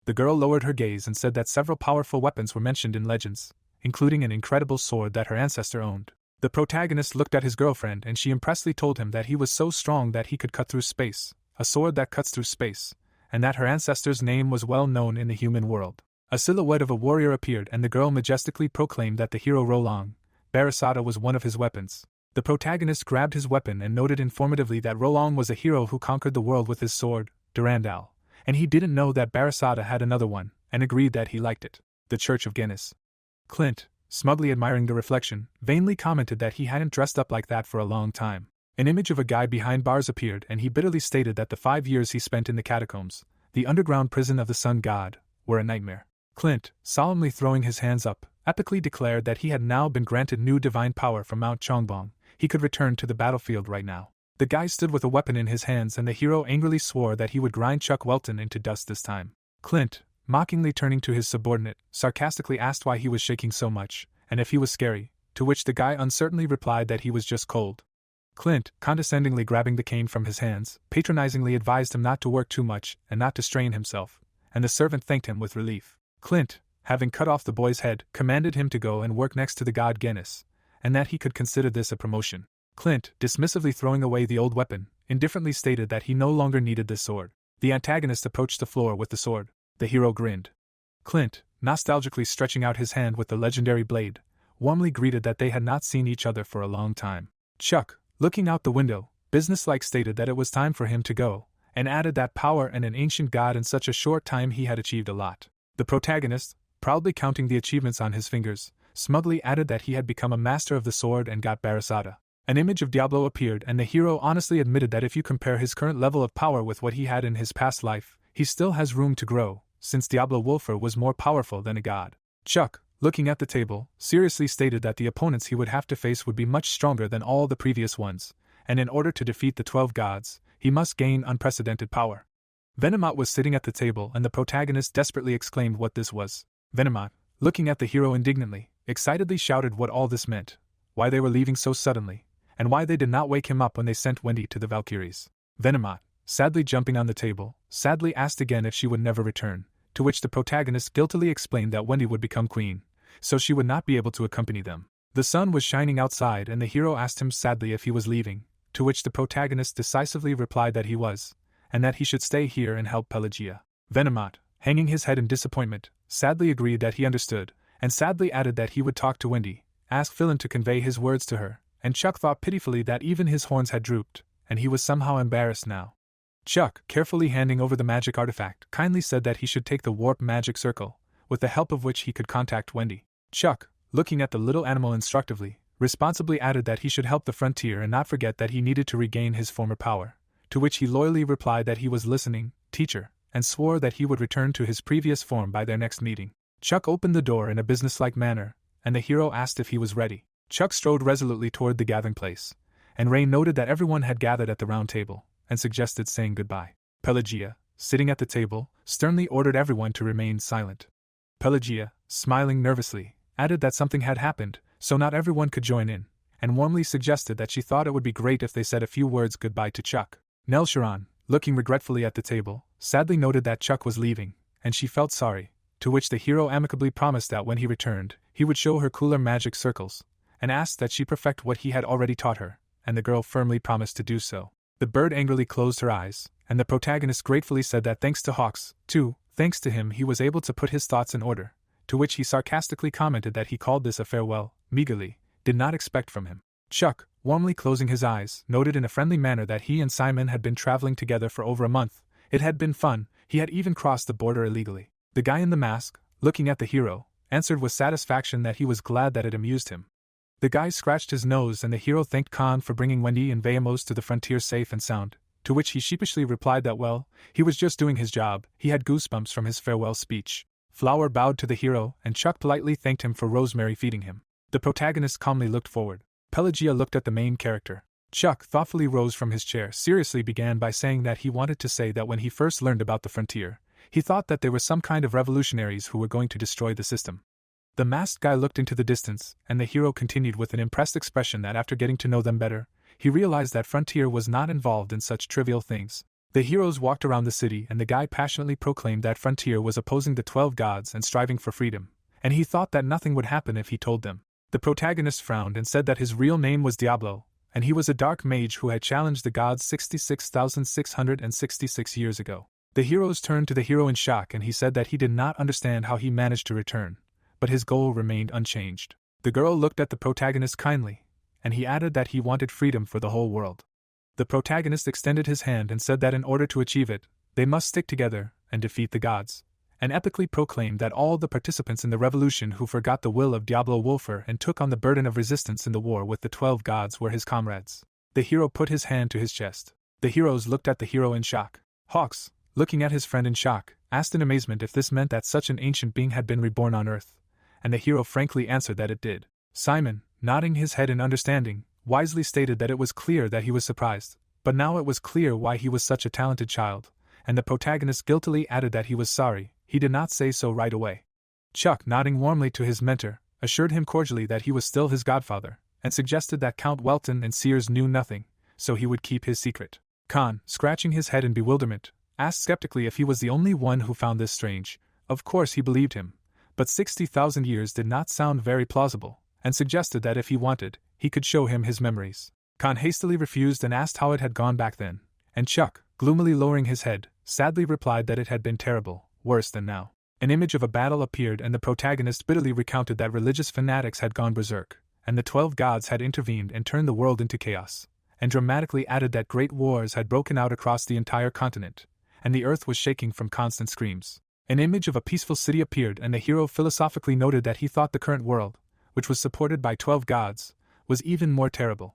Speaker 1: The girl lowered her gaze and said that several powerful weapons were mentioned in legends, including an incredible sword that her ancestor owned. The protagonist looked at his girlfriend and she impressively told him that he was so strong that he could cut through space, a sword that cuts through space, and that her ancestor's name was well known in the human world. A silhouette of a warrior appeared and the girl majestically proclaimed that the hero Rolong, Barasada was one of his weapons. The protagonist grabbed his weapon and noted informatively that Rolong was a hero who conquered the world with his sword, Durandal, and he didn't know that Barasada had another one, and agreed that he liked it. The Church of Genis. Clint, smugly admiring the reflection, vainly commented that he hadn't dressed up like that for a long time. An image of a guy behind bars appeared and he bitterly stated that the 5 years he spent in the catacombs, the underground prison of the sun god, were a nightmare. Clint, solemnly throwing his hands up, epically declared that he had now been granted new divine power from Mount Chongbong. He could return to the battlefield right now. The guy stood with a weapon in his hands and the hero angrily swore that he would grind Chuck Welton into dust this time. Clint, mockingly turning to his subordinate, sarcastically asked why he was shaking so much, and if he was scary, to which the guy uncertainly replied that he was just cold. Clint, condescendingly grabbing the cane from his hands, patronizingly advised him not to work too much and not to strain himself, and the servant thanked him with relief. Clint, having cut off the boy's head, commanded him to go and work next to the god Genis, and that he could consider this a promotion. Clint, dismissively throwing away the old weapon, indifferently stated that he no longer needed this sword. The antagonist approached the floor with the sword. The hero grinned. Clint, nostalgically stretching out his hand with the legendary blade, warmly greeted that they had not seen each other for a long time. Chuck, looking out the window, businesslike stated that it was time for him to go, and added that power and an ancient god in such a short time he had achieved a lot. The protagonist, proudly counting the achievements on his fingers, smugly added that he had become a master of the sword and got Barasada. An image of Diablo appeared and the hero honestly admitted that if you compare his current level of power with what he had in his past life, he still has room to grow, since Diablo Wolfer was more powerful than a god. Chuck, looking at the table, seriously stated that the opponents he would have to face would be much stronger than all the previous ones, and in order to defeat the 12 gods, he must gain unprecedented power. Venomat was sitting at the table and the protagonist desperately exclaimed what this was. Venomat, looking at the hero indignantly, excitedly shouted what all this meant, why they were leaving so suddenly, and why they did not wake him up when they sent Wendy to the Valkyries. Venomat, sadly jumping on the table, sadly asked again if she would never return, to which the protagonist guiltily explained that Wendy would become queen, so she would not be able to accompany them. The sun was shining outside and the hero asked him sadly if he was leaving, to which the protagonist decisively replied that he was, and that he should stay here and help Pelagia. Venomat, hanging his head in disappointment, sadly agreed that he understood, and sadly added that he would talk to Wendy, ask Philin to convey his words to her, and Chuck thought pitifully that even his horns had drooped, and he was somehow embarrassed now. Chuck, carefully handing over the magic artifact, kindly said that he should take the warp magic circle, with the help of which he could contact Wendy. Chuck, looking at the little animal instructively, responsibly added that he should help the frontier and not forget that he needed to regain his former power, to which he loyally replied that he was listening, teacher, and swore that he would return to his previous form by their next meeting. Chuck opened the door in a businesslike manner, and the hero asked if he was ready. Chuck strode resolutely toward the gathering place, and Ray noted that everyone had gathered at the round table, and suggested saying goodbye. Pelagia, sitting at the table, sternly ordered everyone to remain silent. Pelagia, smiling nervously, added that something had happened, so not everyone could join in, and warmly suggested that she thought it would be great if they said a few words goodbye to Chuck. Nell Sharon, looking regretfully at the table, sadly noted that Chuck was leaving, and she felt sorry, to which the hero amicably promised that when he returned, he would show her cooler magic circles, and asked that she perfect what he had already taught her, and the girl firmly promised to do so. The bird angrily closed her eyes, and the protagonist gratefully said that thanks to Hawks, too, thanks to him he was able to put his thoughts in order, to which he sarcastically commented that he called this a farewell, meagerly, did not expect from him. Chuck, warmly closing his eyes, noted in a friendly manner that he and Simon had been traveling together for over a month. It had been fun, he had even crossed the border illegally. The guy in the mask, looking at the hero, answered with satisfaction that he was glad that it amused him. The guy scratched his nose and the hero thanked Khan for bringing Wendy and Veamos to the frontier safe and sound, to which he sheepishly replied that well, he was just doing his job, he had goosebumps from his farewell speech. Flower bowed to the hero and Chuck politely thanked him for Rosemary feeding him. The protagonist calmly looked forward. Pelagia looked at the main character. Chuck thoughtfully rose from his chair, seriously began by saying that he wanted to say that when he first learned about the frontier, he thought that there were some kind of revolutionaries who were going to destroy the system. The masked guy looked into the distance, and the hero continued with an impressed expression that after getting to know them better, he realized that Frontier was not involved in such trivial things. The heroes walked around the city and the guy passionately proclaimed that Frontier was opposing the 12 gods and striving for freedom, and he thought that nothing would happen if he told them. The protagonist frowned and said that his real name was Diablo, and he was a dark mage who had challenged the gods 66,666 years ago. The heroes turned to the hero in shock and he said that he did not understand how he managed to return, but his goal remained unchanged. The girl looked at the protagonist kindly, and he added that he wanted freedom for the whole world. The protagonist extended his hand and said that in order to achieve it, they must stick together and defeat the gods, and epically proclaimed that all the participants in the revolution who forgot the will of Diablo Wolfer and took on the burden of resistance in the war with the 12 gods were his comrades. The hero put his hand to his chest. The heroes looked at the hero in shock. Hawks, looking at his friend in shock, asked in amazement if this meant that such an ancient being had been reborn on Earth, and the hero frankly answered that it did. Simon, nodding his head in understanding, wisely stated that it was clear that he was surprised, but now it was clear why he was such a talented child, and the protagonist guiltily added that he was sorry, he did not say so right away. Chuck, nodding warmly to his mentor, assured him cordially that he was still his godfather, and suggested that Count Welton and Sears knew nothing, so he would keep his secret. Khan, scratching his head in bewilderment, asked skeptically if he was the only one who found this strange. Of course he believed him, but 60,000 years did not sound very plausible, and suggested that if he wanted, he could show him his memories. Khan hastily refused and asked how it had gone back then, and Chuck, gloomily lowering his head, sadly replied that it had been terrible, worse than now. An image of a battle appeared and the protagonist bitterly recounted that religious fanatics had gone berserk, and the 12 gods had intervened and turned the world into chaos, and dramatically added that great wars had broken out across the entire continent, and the earth was shaking from constant screams. An image of a peaceful city appeared and the hero philosophically noted that he thought the current world, which was supported by 12 gods, was even more terrible.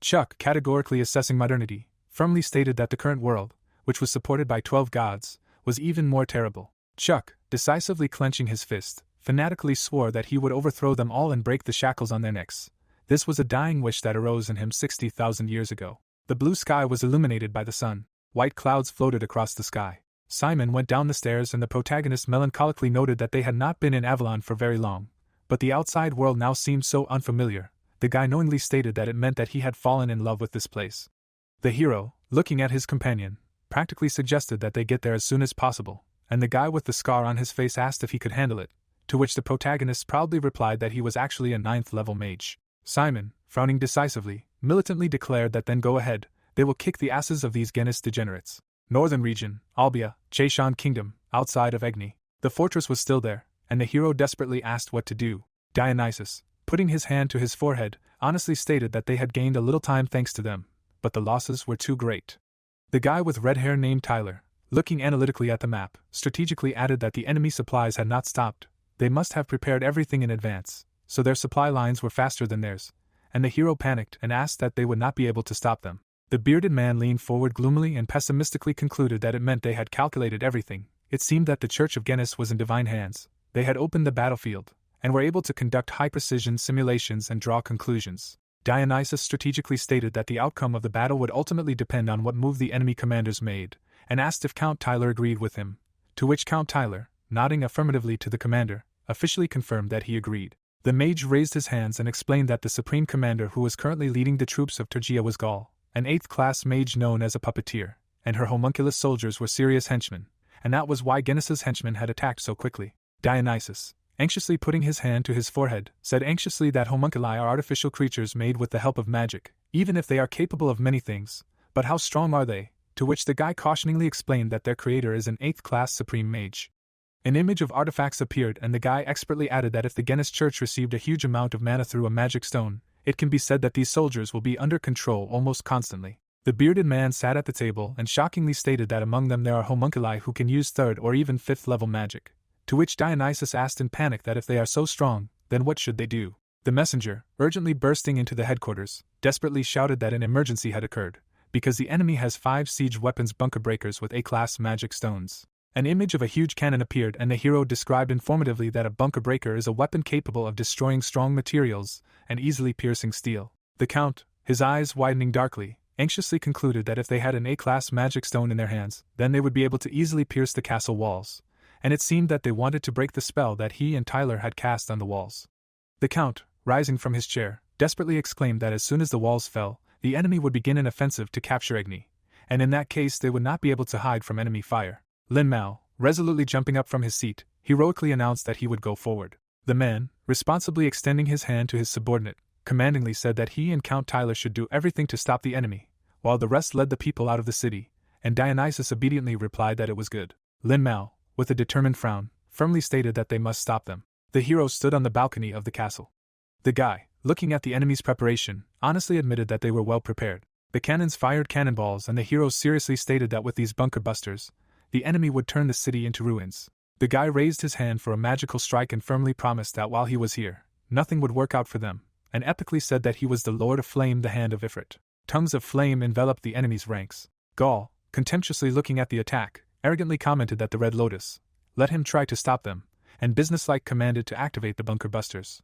Speaker 1: Chuck, categorically assessing modernity, firmly stated that the current world, which was supported by 12 gods, was even more terrible. Chuck, decisively clenching his fist, fanatically swore that he would overthrow them all and break the shackles on their necks. This was a dying wish that arose in him 60,000 years ago. The blue sky was illuminated by the sun. White clouds floated across the sky. Simon went down the stairs and the protagonist melancholically noted that they had not been in Avalon for very long, but the outside world now seemed so unfamiliar. The guy knowingly stated that it meant that he had fallen in love with this place. The hero, looking at his companion, practically suggested that they get there as soon as possible, and the guy with the scar on his face asked if he could handle it, to which the protagonist proudly replied that he was actually a 9th-level mage. Simon, frowning decisively, militantly declared that then go ahead, they will kick the asses of these Genis degenerates. Northern region, Albia, Cheshan Kingdom, outside of Egni. The fortress was still there, and the hero desperately asked what to do. Dionysus, putting his hand to his forehead, honestly stated that they had gained a little time thanks to them, but the losses were too great. The guy with red hair named Tyler, looking analytically at the map, strategically added that the enemy supplies had not stopped. They must have prepared everything in advance, so their supply lines were faster than theirs, and the hero panicked and asked that they would not be able to stop them. The bearded man leaned forward gloomily and pessimistically concluded that it meant they had calculated everything. It seemed that the Church of Genis was in divine hands. They had opened the battlefield, and were able to conduct high-precision simulations and draw conclusions. Dionysus strategically stated that the outcome of the battle would ultimately depend on what move the enemy commanders made, and asked if Count Tyler agreed with him, to which Count Tyler, nodding affirmatively to the commander, officially confirmed that he agreed. The mage raised his hands and explained that the supreme commander who was currently leading the troops of Turgia was Gaul, an 8th-class mage known as a puppeteer, and her homunculus soldiers were serious henchmen, and that was why Genis's henchmen had attacked so quickly. Dionysus, anxiously putting his hand to his forehead, said anxiously that homunculi are artificial creatures made with the help of magic, even if they are capable of many things, but how strong are they? To which the guy cautioningly explained that their creator is an 8th-class supreme mage. An image of artifacts appeared and the guy expertly added that if the Genis church received a huge amount of mana through a magic stone, it can be said that these soldiers will be under control almost constantly. The bearded man sat at the table and shockingly stated that among them there are homunculi who can use 3rd or even 5th-level magic, to which Dionysus asked in panic that if they are so strong, then what should they do? The messenger, urgently bursting into the headquarters, desperately shouted that an emergency had occurred, because the enemy has 5 siege weapons bunker breakers with A-class magic stones. An image of a huge cannon appeared and the hero described informatively that a bunker breaker is a weapon capable of destroying strong materials and easily piercing steel. The Count, his eyes widening darkly, anxiously concluded that if they had an A-class magic stone in their hands, then they would be able to easily pierce the castle walls, and it seemed that they wanted to break the spell that he and Tyler had cast on the walls. The Count, rising from his chair, desperately exclaimed that as soon as the walls fell, the enemy would begin an offensive to capture Egni, and in that case they would not be able to hide from enemy fire. Lin Mao, resolutely jumping up from his seat, heroically announced that he would go forward. The man, responsibly extending his hand to his subordinate, commandingly said that he and Count Tyler should do everything to stop the enemy, while the rest led the people out of the city, and Dionysus obediently replied that it was good. Lin Mao, with a determined frown, firmly stated that they must stop them. The hero stood on the balcony of the castle. The guy, looking at the enemy's preparation, honestly admitted that they were well prepared. The cannons fired cannonballs and the hero seriously stated that with these bunker busters, the enemy would turn the city into ruins. The guy raised his hand for a magical strike and firmly promised that while he was here, nothing would work out for them, and epically said that he was the Lord of Flame, the Hand of Ifrit. Tongues of flame enveloped the enemy's ranks. Gaul, contemptuously looking at the attack, arrogantly commented that the Red Lotus let him try to stop them, and businesslike commanded to activate the bunker busters.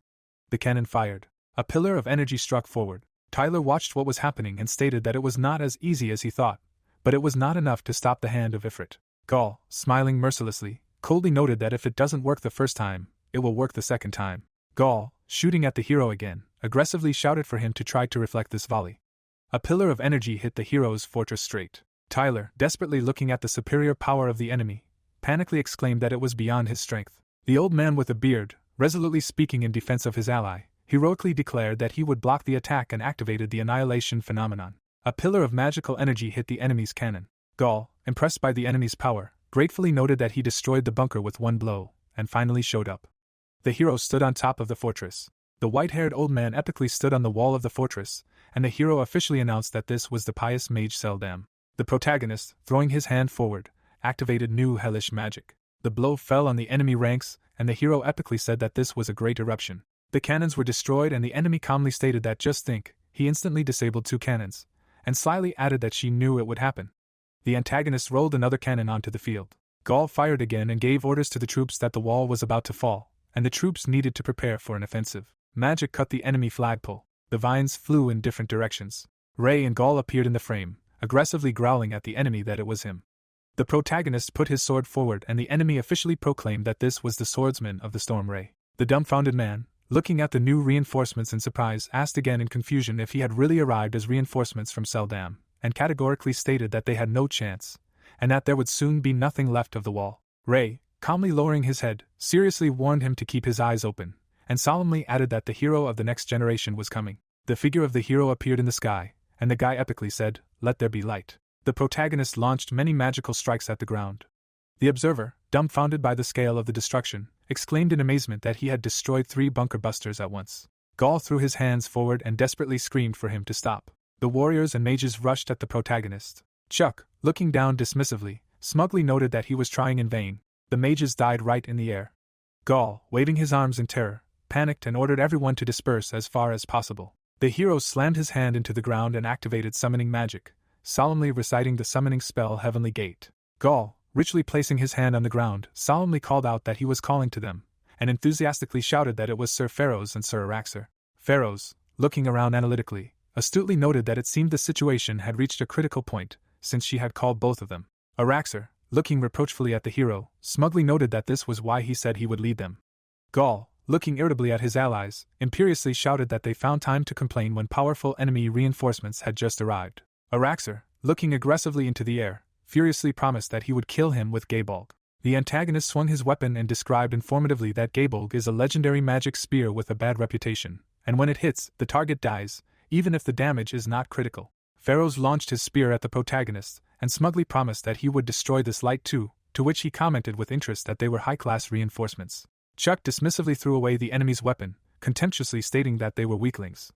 Speaker 1: The cannon fired. A pillar of energy struck forward. Tyler watched what was happening and stated that it was not as easy as he thought, but it was not enough to stop the hand of Ifrit. Gaul, smiling mercilessly, coldly noted that if it doesn't work the first time, it will work the second time. Gaul, shooting at the hero again, aggressively shouted for him to try to reflect this volley. A pillar of energy hit the hero's fortress straight. Tyler, desperately looking at the superior power of the enemy, panically exclaimed that it was beyond his strength. The old man with a beard, resolutely speaking in defense of his ally, heroically declared that he would block the attack and activated the annihilation phenomenon. A pillar of magical energy hit the enemy's cannon. Gaul, impressed by the enemy's power, gratefully noted that he destroyed the bunker with one blow, and finally showed up. The hero stood on top of the fortress. The white-haired old man epically stood on the wall of the fortress, and the hero officially announced that this was the pious mage S1-2. The protagonist, throwing his hand forward, activated new hellish magic. The blow fell on the enemy ranks, and the hero epically said that this was a great eruption. The cannons were destroyed and the enemy calmly stated that just think, he instantly disabled 2 cannons, and slyly added that she knew it would happen. The antagonist rolled another cannon onto the field. Gaul fired again and gave orders to the troops that the wall was about to fall, and the troops needed to prepare for an offensive. Magic cut the enemy flagpole. The vines flew in different directions. Ray and Gaul appeared in the frame, aggressively growling at the enemy that it was him. The protagonist put his sword forward and the enemy officially proclaimed that this was the swordsman of the storm. Ray, the dumbfounded man, looking at the new reinforcements in surprise, asked again in confusion if he had really arrived as reinforcements from S1-2, and categorically stated that they had no chance, and that there would soon be nothing left of the wall. Ray, calmly lowering his head, seriously warned him to keep his eyes open, and solemnly added that the hero of the next generation was coming. The figure of the hero appeared in the sky, and the guy epically said, "Let there be light." The protagonist launched many magical strikes at the ground. The observer, dumbfounded by the scale of the destruction, exclaimed in amazement that he had destroyed 3 bunker busters at once. Gaul threw his hands forward and desperately screamed for him to stop. The warriors and mages rushed at the protagonist. Chuck, looking down dismissively, smugly noted that he was trying in vain. The mages died right in the air. Gaul, waving his arms in terror, panicked and ordered everyone to disperse as far as possible. The hero slammed his hand into the ground and activated summoning magic, solemnly reciting the summoning spell Heavenly Gate. Gaul, richly placing his hand on the ground, solemnly called out that he was calling to them, and enthusiastically shouted that it was Sir Pharaohs and Sir Araxer. Pharaohs, looking around analytically, astutely noted that it seemed the situation had reached a critical point, since she had called both of them. Araxer, looking reproachfully at the hero, smugly noted that this was why he said he would lead them. Gaul, looking irritably at his allies, imperiously shouted that they found time to complain when powerful enemy reinforcements had just arrived. Araxer, looking aggressively into the air, furiously promised that he would kill him with Gabolg. The antagonist swung his weapon and described informatively that Gabolg is a legendary magic spear with a bad reputation, and when it hits, the target dies, even if the damage is not critical. Pharaohs launched his spear at the protagonist, and smugly promised that he would destroy this light too, to which he commented with interest that they were high-class reinforcements. Chuck dismissively threw away the enemy's weapon, contemptuously stating that they were weaklings.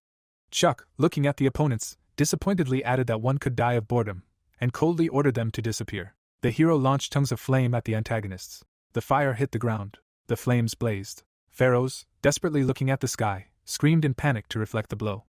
Speaker 1: Chuck, looking at the opponents, disappointedly added that one could die of boredom, and coldly ordered them to disappear. The hero launched tongues of flame at the antagonists. The fire hit the ground. The flames blazed. Pharaohs, desperately looking at the sky, screamed in panic to reflect the blow.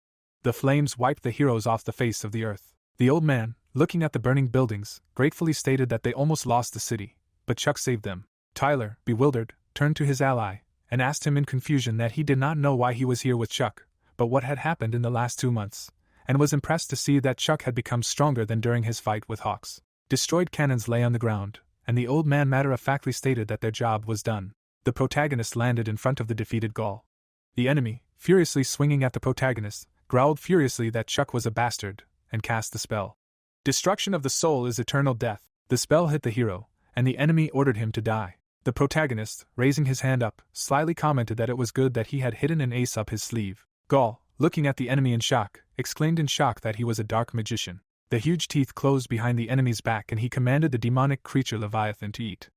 Speaker 1: The flames wiped the heroes off the face of the earth. The old man, looking at the burning buildings, gratefully stated that they almost lost the city, but Chuck saved them. Tyler, bewildered, turned to his ally, and asked him in confusion that he did not know why he was here with Chuck, but what had happened in the last 2 months, and was impressed to see that Chuck had become stronger than during his fight with Hawks. Destroyed cannons lay on the ground, and the old man matter-of-factly stated that their job was done. The protagonist landed in front of the defeated Gaul. The enemy, furiously swinging at the protagonist, growled furiously that Chuck was a bastard, and cast the spell. Destruction of the soul is eternal death. The spell hit the hero, and the enemy ordered him to die. The protagonist, raising his hand up, slyly commented that it was good that he had hidden an ace up his sleeve. Gaul, looking at the enemy in shock, exclaimed in shock that he was a dark magician. The huge teeth closed behind the enemy's back and he commanded the demonic creature Leviathan to eat.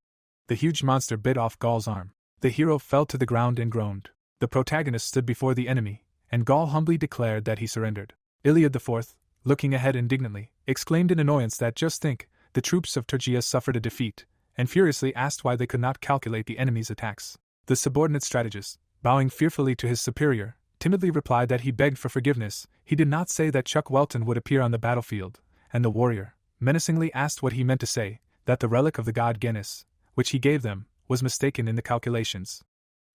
Speaker 1: The huge monster bit off Gaul's arm. The hero fell to the ground and groaned. The protagonist stood before the enemy, and Gaul humbly declared that he surrendered. Iliad IV, looking ahead indignantly, exclaimed in annoyance that just think, the troops of Turgia suffered a defeat, and furiously asked why they could not calculate the enemy's attacks. The subordinate strategist, bowing fearfully to his superior, timidly replied that he begged for forgiveness. He did not say that Chuck Welton would appear on the battlefield, and the warrior menacingly asked what he meant to say, that the relic of the god Genis, which he gave them, was mistaken in the calculations.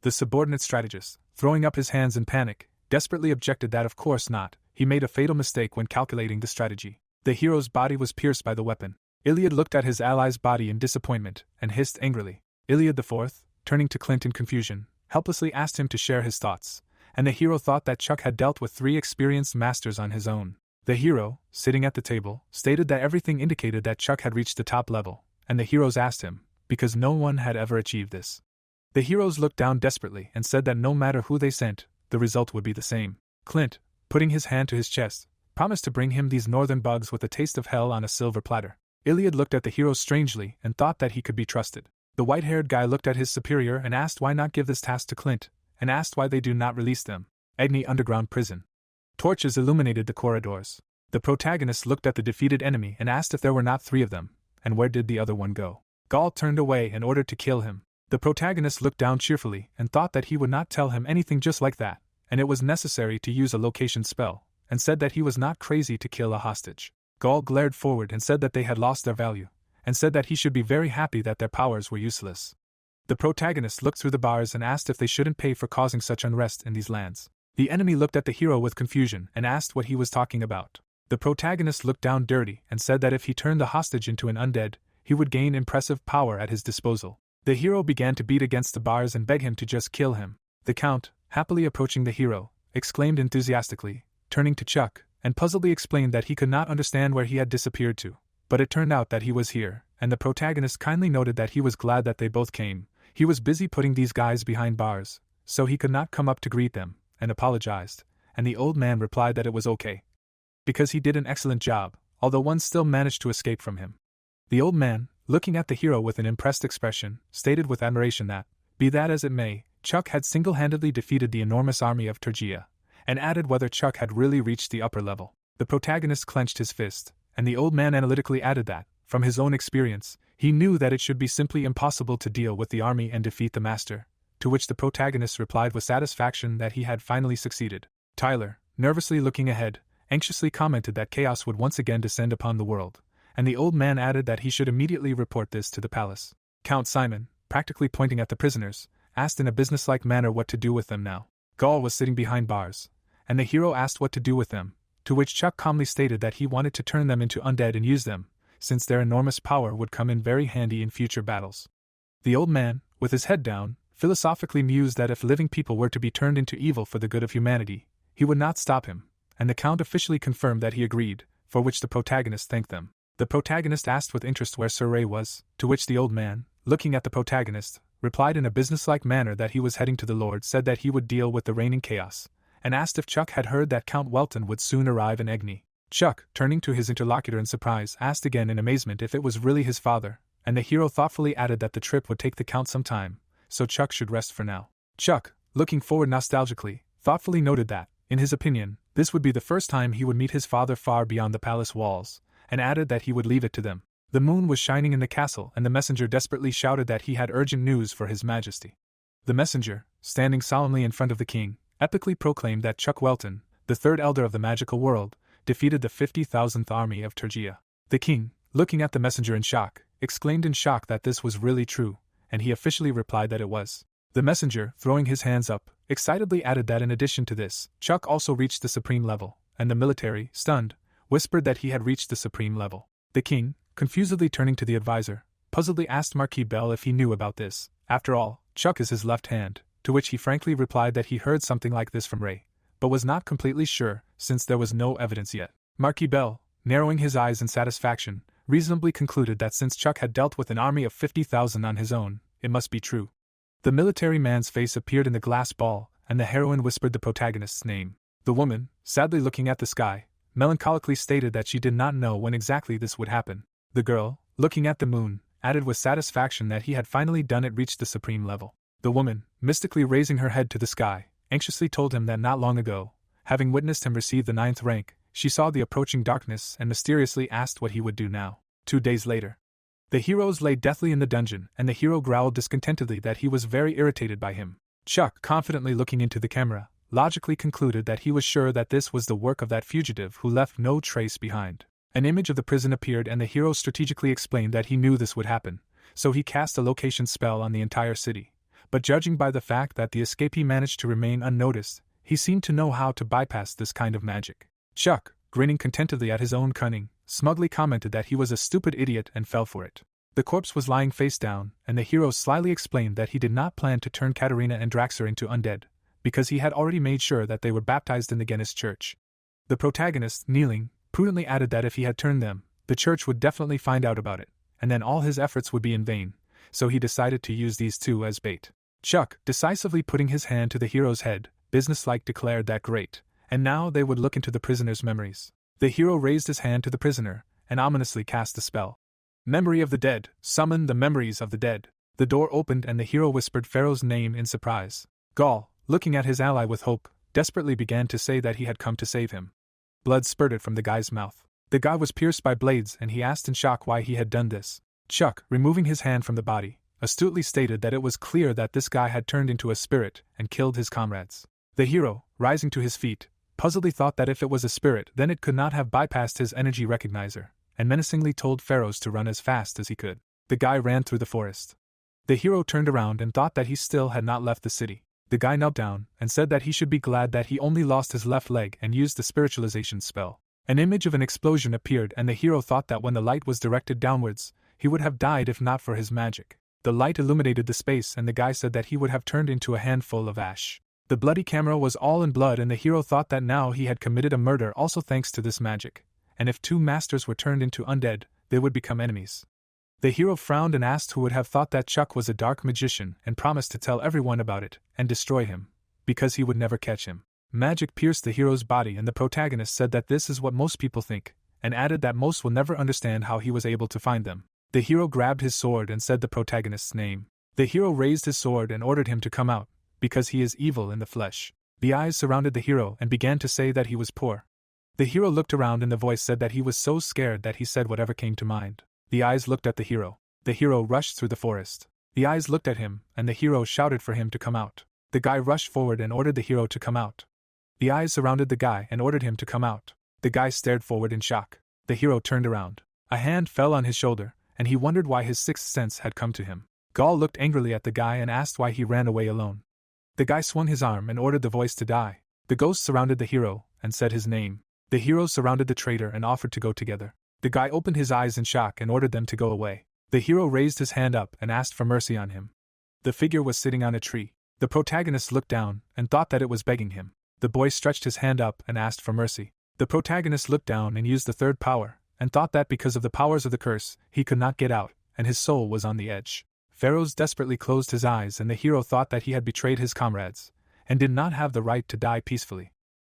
Speaker 1: The subordinate strategist, throwing up his hands in panic, desperately objected that of course not, he made a fatal mistake when calculating the strategy. The hero's body was pierced by the weapon. Iliad looked at his ally's body in disappointment, and hissed angrily. Iliad IV, turning to Clint in confusion, helplessly asked him to share his thoughts, and the hero thought that Chuck had dealt with 3 experienced masters on his own. The hero, sitting at the table, stated that everything indicated that Chuck had reached the top level, and the heroes asked him, because no one had ever achieved this. The heroes looked down desperately and said that no matter who they sent, the result would be the same. Clint, putting his hand to his chest, promised to bring him these northern bugs with a taste of hell on a silver platter. Iliad looked at the heroes strangely and thought that he could be trusted. The white-haired guy looked at his superior and asked why not give this task to Clint, and asked why they do not release them. Agni Underground Prison. Torches illuminated the corridors. The protagonist looked at the defeated enemy and asked if there were not 3 of them, and where did the other one go. Gaul turned away and ordered to kill him. The protagonist looked down cheerfully and thought that he would not tell him anything just like that, and it was necessary to use a location spell, and said that he was not crazy to kill a hostage. Gaul glared forward and said that they had lost their value, and said that he should be very happy that their powers were useless. The protagonist looked through the bars and asked if they shouldn't pay for causing such unrest in these lands. The enemy looked at the hero with confusion and asked what he was talking about. The protagonist looked down dirty and said that if he turned the hostage into an undead, he would gain impressive power at his disposal. The hero began to beat against the bars and beg him to just kill him. The count, happily approaching the hero, exclaimed enthusiastically, turning to Chuck, and puzzledly explained that he could not understand where he had disappeared to. But it turned out that he was here, and the protagonist kindly noted that he was glad that they both came. He was busy putting these guys behind bars, so he could not come up to greet them, and apologized, and the old man replied that it was okay, because he did an excellent job, although one still managed to escape from him. The old man, looking at the hero with an impressed expression, stated with admiration that, be that as it may, Chuck had single-handedly defeated the enormous army of Turgia, and added whether Chuck had really reached the upper level. The protagonist clenched his fist, and the old man analytically added that, from his own experience, he knew that it should be simply impossible to deal with the army and defeat the master, to which the protagonist replied with satisfaction that he had finally succeeded. Tyler, nervously looking ahead, anxiously commented that chaos would once again descend upon the world, and the old man added that he should immediately report this to the palace. Count Simon, practically pointing at the prisoners, asked in a businesslike manner what to do with them now. Gaul was sitting behind bars, and the hero asked what to do with them, to which Chuck calmly stated that he wanted to turn them into undead and use them, since their enormous power would come in very handy in future battles. The old man, with his head down, philosophically mused that if living people were to be turned into evil for the good of humanity, he would not stop him, and the count officially confirmed that he agreed, for which the protagonist thanked them. The protagonist asked with interest where Sir Ray was, to which the old man, looking at the protagonist, replied in a businesslike manner that he was heading to the Lord, said that he would deal with the reigning chaos, and asked if Chuck had heard that Count Welton would soon arrive in Egni. Chuck, turning to his interlocutor in surprise, asked again in amazement if it was really his father, and the hero thoughtfully added that the trip would take the Count some time, so Chuck should rest for now. Chuck, looking forward nostalgically, thoughtfully noted that, in his opinion, this would be the first time he would meet his father far beyond the palace walls, and added that he would leave it to them. The moon was shining in the castle, and the messenger desperately shouted that he had urgent news for his majesty. The messenger, standing solemnly in front of the king, epically proclaimed that Chuck Welton, the third elder of the magical world, defeated the 50,000th army of Turgia. The king, looking at the messenger in shock, exclaimed in shock that this was really true, and he officially replied that it was. The messenger, throwing his hands up, excitedly added that in addition to this, Chuck also reached the supreme level, and the military, stunned, whispered that he had reached the supreme level. The king, confusedly turning to the advisor, puzzledly asked Marquis Bell if he knew about this. After all, Chuck is his left hand, to which he frankly replied that he heard something like this from Ray, but was not completely sure, since there was no evidence yet. Marquis Bell, narrowing his eyes in satisfaction, reasonably concluded that since Chuck had dealt with an army of 50,000 on his own, it must be true. The military man's face appeared in the glass ball, and the heroine whispered the protagonist's name. The woman, sadly looking at the sky, melancholically stated that she did not know when exactly this would happen. The girl, looking at the moon, added with satisfaction that he had finally done it, reached the supreme level. The woman, mystically raising her head to the sky, anxiously told him that not long ago, having witnessed him receive the 9th rank, she saw the approaching darkness and mysteriously asked what he would do now. 2 days later, the heroes lay deathly in the dungeon, and the hero growled discontentedly that he was very irritated by him. Chuck, confidently looking into the camera, logically concluded that he was sure that this was the work of that fugitive who left no trace behind. An image of the prison appeared and the hero strategically explained that he knew this would happen, so he cast a location spell on the entire city. But judging by the fact that the escapee managed to remain unnoticed, he seemed to know how to bypass this kind of magic. Chuck, grinning contentedly at his own cunning, smugly commented that he was a stupid idiot and fell for it. The corpse was lying face down, and the hero slyly explained that he did not plan to turn Katerina and Draxer into undead, because he had already made sure that they were baptized in the Genist church. The protagonist, kneeling, prudently added that if he had turned them, the church would definitely find out about it, and then all his efforts would be in vain, so he decided to use these two as bait. Chuck, decisively putting his hand to the hero's head, businesslike declared that great, and now they would look into the prisoner's memories. The hero raised his hand to the prisoner, and ominously cast the spell. Memory of the dead, summon the memories of the dead. The door opened and the hero whispered Pharaoh's name in surprise. Gaul, looking at his ally with hope, desperately began to say that he had come to save him. Blood spurted from the guy's mouth. The guy was pierced by blades and he asked in shock why he had done this. Chuck, removing his hand from the body, astutely stated that it was clear that this guy had turned into a spirit and killed his comrades. The hero, rising to his feet, puzzledly thought that if it was a spirit then it could not have bypassed his energy recognizer, and menacingly told Pharaohs to run as fast as he could. The guy ran through the forest. The hero turned around and thought that he still had not left the city. The guy knelt down and said that he should be glad that he only lost his left leg and used the spiritualization spell. An image of an explosion appeared and the hero thought that when the light was directed downwards, he would have died if not for his magic. The light illuminated the space and the guy said that he would have turned into a handful of ash. The bloody camera was all in blood and the hero thought that now he had committed a murder also thanks to this magic, and if two masters were turned into undead, they would become enemies. The hero frowned and asked who would have thought that Chuck was a dark magician and promised to tell everyone about it and destroy him, because he would never catch him. Magic pierced the hero's body and the protagonist said that this is what most people think, and added that most will never understand how he was able to find them. The hero grabbed his sword and said the protagonist's name. The hero raised his sword and ordered him to come out, because he is evil in the flesh. The eyes surrounded the hero and began to say that he was poor. The hero looked around and the voice said that he was so scared that he said whatever came to mind. The eyes looked at the hero. The hero rushed through the forest. The eyes looked at him, and the hero shouted for him to come out. The guy rushed forward and ordered the hero to come out. The eyes surrounded the guy and ordered him to come out. The guy stared forward in shock. The hero turned around. A hand fell on his shoulder, and he wondered why his sixth sense had come to him. Gaul looked angrily at the guy and asked why he ran away alone. The guy swung his arm and ordered the voice to die. The ghost surrounded the hero and said his name. The hero surrounded the traitor and offered to go together. The guy opened his eyes in shock and ordered them to go away. The hero raised his hand up and asked for mercy on him. The figure was sitting on a tree. The protagonist looked down and thought that it was begging him. The boy stretched his hand up and asked for mercy. The protagonist looked down and used the third power, and thought that because of the powers of the curse, he could not get out, and his soul was on the edge. Pharaohs desperately closed his eyes and the hero thought that he had betrayed his comrades, and did not have the right to die peacefully.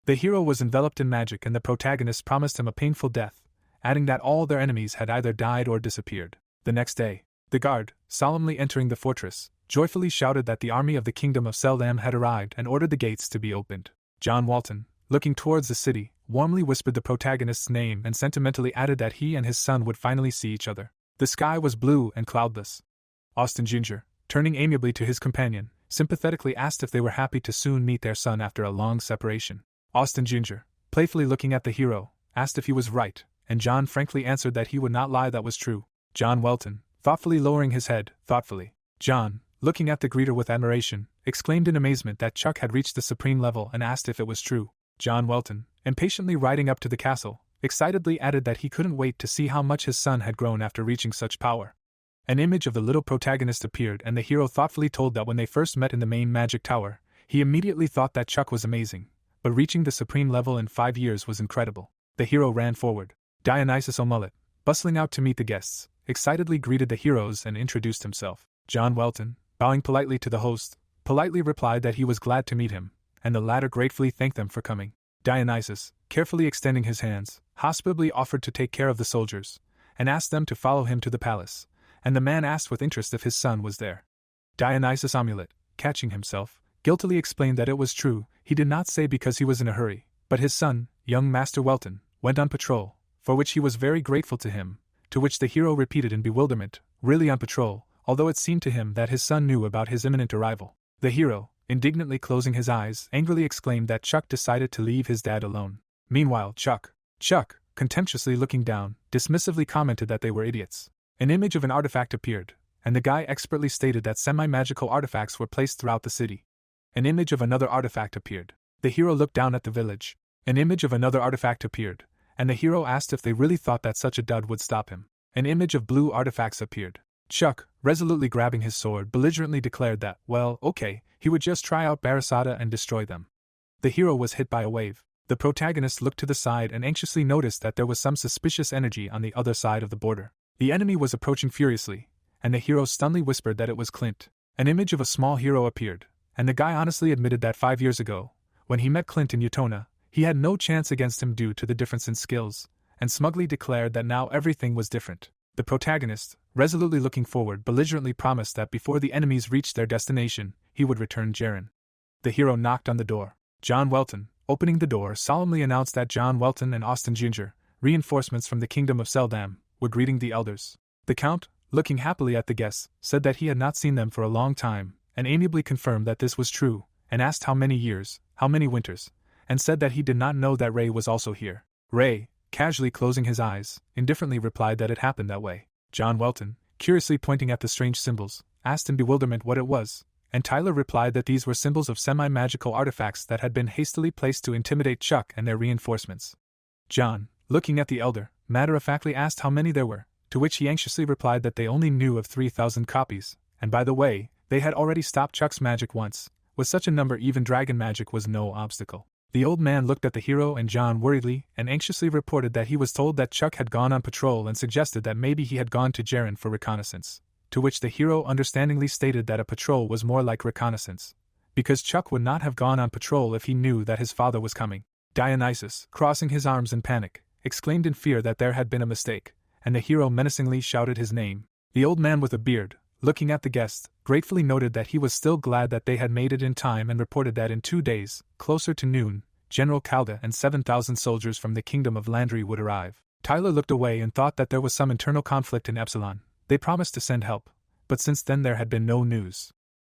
Speaker 1: The hero was enveloped in magic and the protagonist promised him a painful death, adding that all their enemies had either died or disappeared. The next day, the guard, solemnly entering the fortress, joyfully shouted that the army of the kingdom of Seldam had arrived and ordered the gates to be opened. John Walton, looking towards the city, warmly whispered the protagonist's name and sentimentally added that he and his son would finally see each other. The sky was blue and cloudless. Austin Ginger, turning amiably to his companion, sympathetically asked if they were happy to soon meet their son after a long separation. Austin Ginger, playfully looking at the hero, asked if he was right, and John frankly answered that he would not lie, that was true. John Welton, thoughtfully lowering his head, thoughtfully. John, looking at the greeter with admiration, exclaimed in amazement that Chuck had reached the supreme level and asked if it was true. John Welton, impatiently riding up to the castle, excitedly added that he couldn't wait to see how much his son had grown after reaching such power. An image of the little protagonist appeared and the hero thoughtfully told that when they first met in the main magic tower, he immediately thought that Chuck was amazing, but reaching the supreme level in 5 years was incredible. The hero ran forward. Dionysus O'Mullet, bustling out to meet the guests, excitedly greeted the heroes and introduced himself. John Welton, bowing politely to the host, politely replied that he was glad to meet him, and the latter gratefully thanked them for coming. Dionysus, carefully extending his hands, hospitably offered to take care of the soldiers, and asked them to follow him to the palace, and the man asked with interest if his son was there. Dionysus Amulet, catching himself, guiltily explained that it was true, he did not say because he was in a hurry, but his son, young Master Welton, went on patrol, for which he was very grateful to him, to which the hero repeated in bewilderment, really on patrol, although it seemed to him that his son knew about his imminent arrival. The hero, Indignantly closing his eyes, angrily exclaimed that Chuck decided to leave his dad alone. Meanwhile, Chuck, contemptuously looking down, dismissively commented that they were idiots. An image of an artifact appeared, and the guy expertly stated that semi-magical artifacts were placed throughout the city. An image of another artifact appeared. The hero looked down at the village. An image of another artifact appeared, and the hero asked if they really thought that such a dud would stop him. An image of blue artifacts appeared. Chuck, resolutely grabbing his sword, belligerently declared that, well, okay, he would just try out Barasada and destroy them. The hero was hit by a wave. The protagonist looked to the side and anxiously noticed that there was some suspicious energy on the other side of the border. The enemy was approaching furiously, and the hero sternly whispered that it was Clint. An image of a small hero appeared, and the guy honestly admitted that 5 years ago, when he met Clint in Utona, he had no chance against him due to the difference in skills, and smugly declared that now everything was different. The protagonist, resolutely looking forward, belligerently promised that before the enemies reached their destination, he would return Jaren. The hero knocked on the door. John Welton, opening the door, solemnly announced that John Welton and Austin Ginger, reinforcements from the kingdom of Seldam, were greeting the elders. The count, looking happily at the guests, said that he had not seen them for a long time, and amiably confirmed that this was true, and asked how many years, how many winters, and said that he did not know that Ray was also here. Ray, casually closing his eyes, indifferently replied that it happened that way. John Welton, curiously pointing at the strange symbols, asked in bewilderment what it was, and Tyler replied that these were symbols of semi-magical artifacts that had been hastily placed to intimidate Chuck and their reinforcements. John, looking at the elder, matter-of-factly asked how many there were, to which he anxiously replied that they only knew of 3,000 copies, and by the way, they had already stopped Chuck's magic once. With such a number, even dragon magic was no obstacle. The old man looked at the hero and John worriedly and anxiously reported that he was told that Chuck had gone on patrol and suggested that maybe he had gone to Jaren for reconnaissance, to which the hero understandingly stated that a patrol was more like reconnaissance, because Chuck would not have gone on patrol if he knew that his father was coming. Dionysus, crossing his arms in panic, exclaimed in fear that there had been a mistake, and the hero menacingly shouted his name. The old man with a beard, looking at the guests, gratefully noted that he was still glad that they had made it in time and reported that in 2 days, closer to noon, General Calda and 7,000 soldiers from the kingdom of Landry would arrive. Tyler looked away and thought that there was some internal conflict in Epsilon. They promised to send help, but since then there had been no news.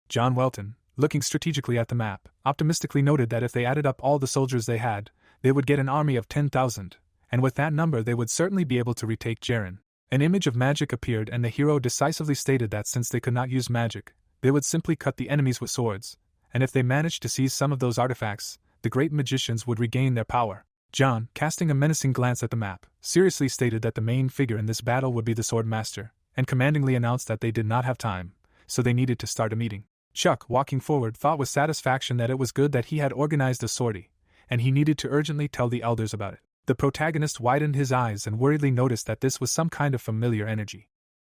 Speaker 1: John Welton, looking strategically at the map, optimistically noted that if they added up all the soldiers they had, they would get an army of 10,000, and with that number they would certainly be able to retake Jaren. An image of magic appeared and the hero decisively stated that since they could not use magic, they would simply cut the enemies with swords, and if they managed to seize some of those artifacts, the great magicians would regain their power. John, casting a menacing glance at the map, seriously stated that the main figure in this battle would be the sword master, and commandingly announced that they did not have time, so they needed to start a meeting. Chuck, walking forward, thought with satisfaction that it was good that he had organized a sortie, and he needed to urgently tell the elders about it. The protagonist widened his eyes and worriedly noticed that this was some kind of familiar energy.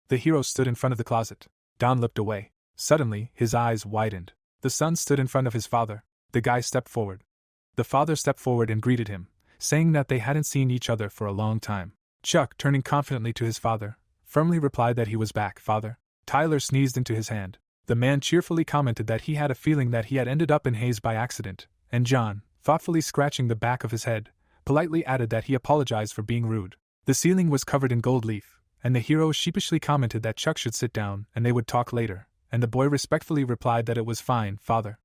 Speaker 1: The hero stood in front of the closet. Don looked away. Suddenly, his eyes widened. The son stood in front of his father. The guy stepped forward. The father stepped forward and greeted him, saying that they hadn't seen each other for a long time. Chuck, turning confidently to his father, firmly replied that he was back, father. Tyler sneezed into his hand. The man cheerfully commented that he had a feeling that he had ended up in Haze by accident, and John, thoughtfully scratching the back of his head, politely added that he apologized for being rude. The ceiling was covered in gold leaf, and the hero sheepishly commented that Chuck should sit down and they would talk later, and the boy respectfully replied that it was fine, father.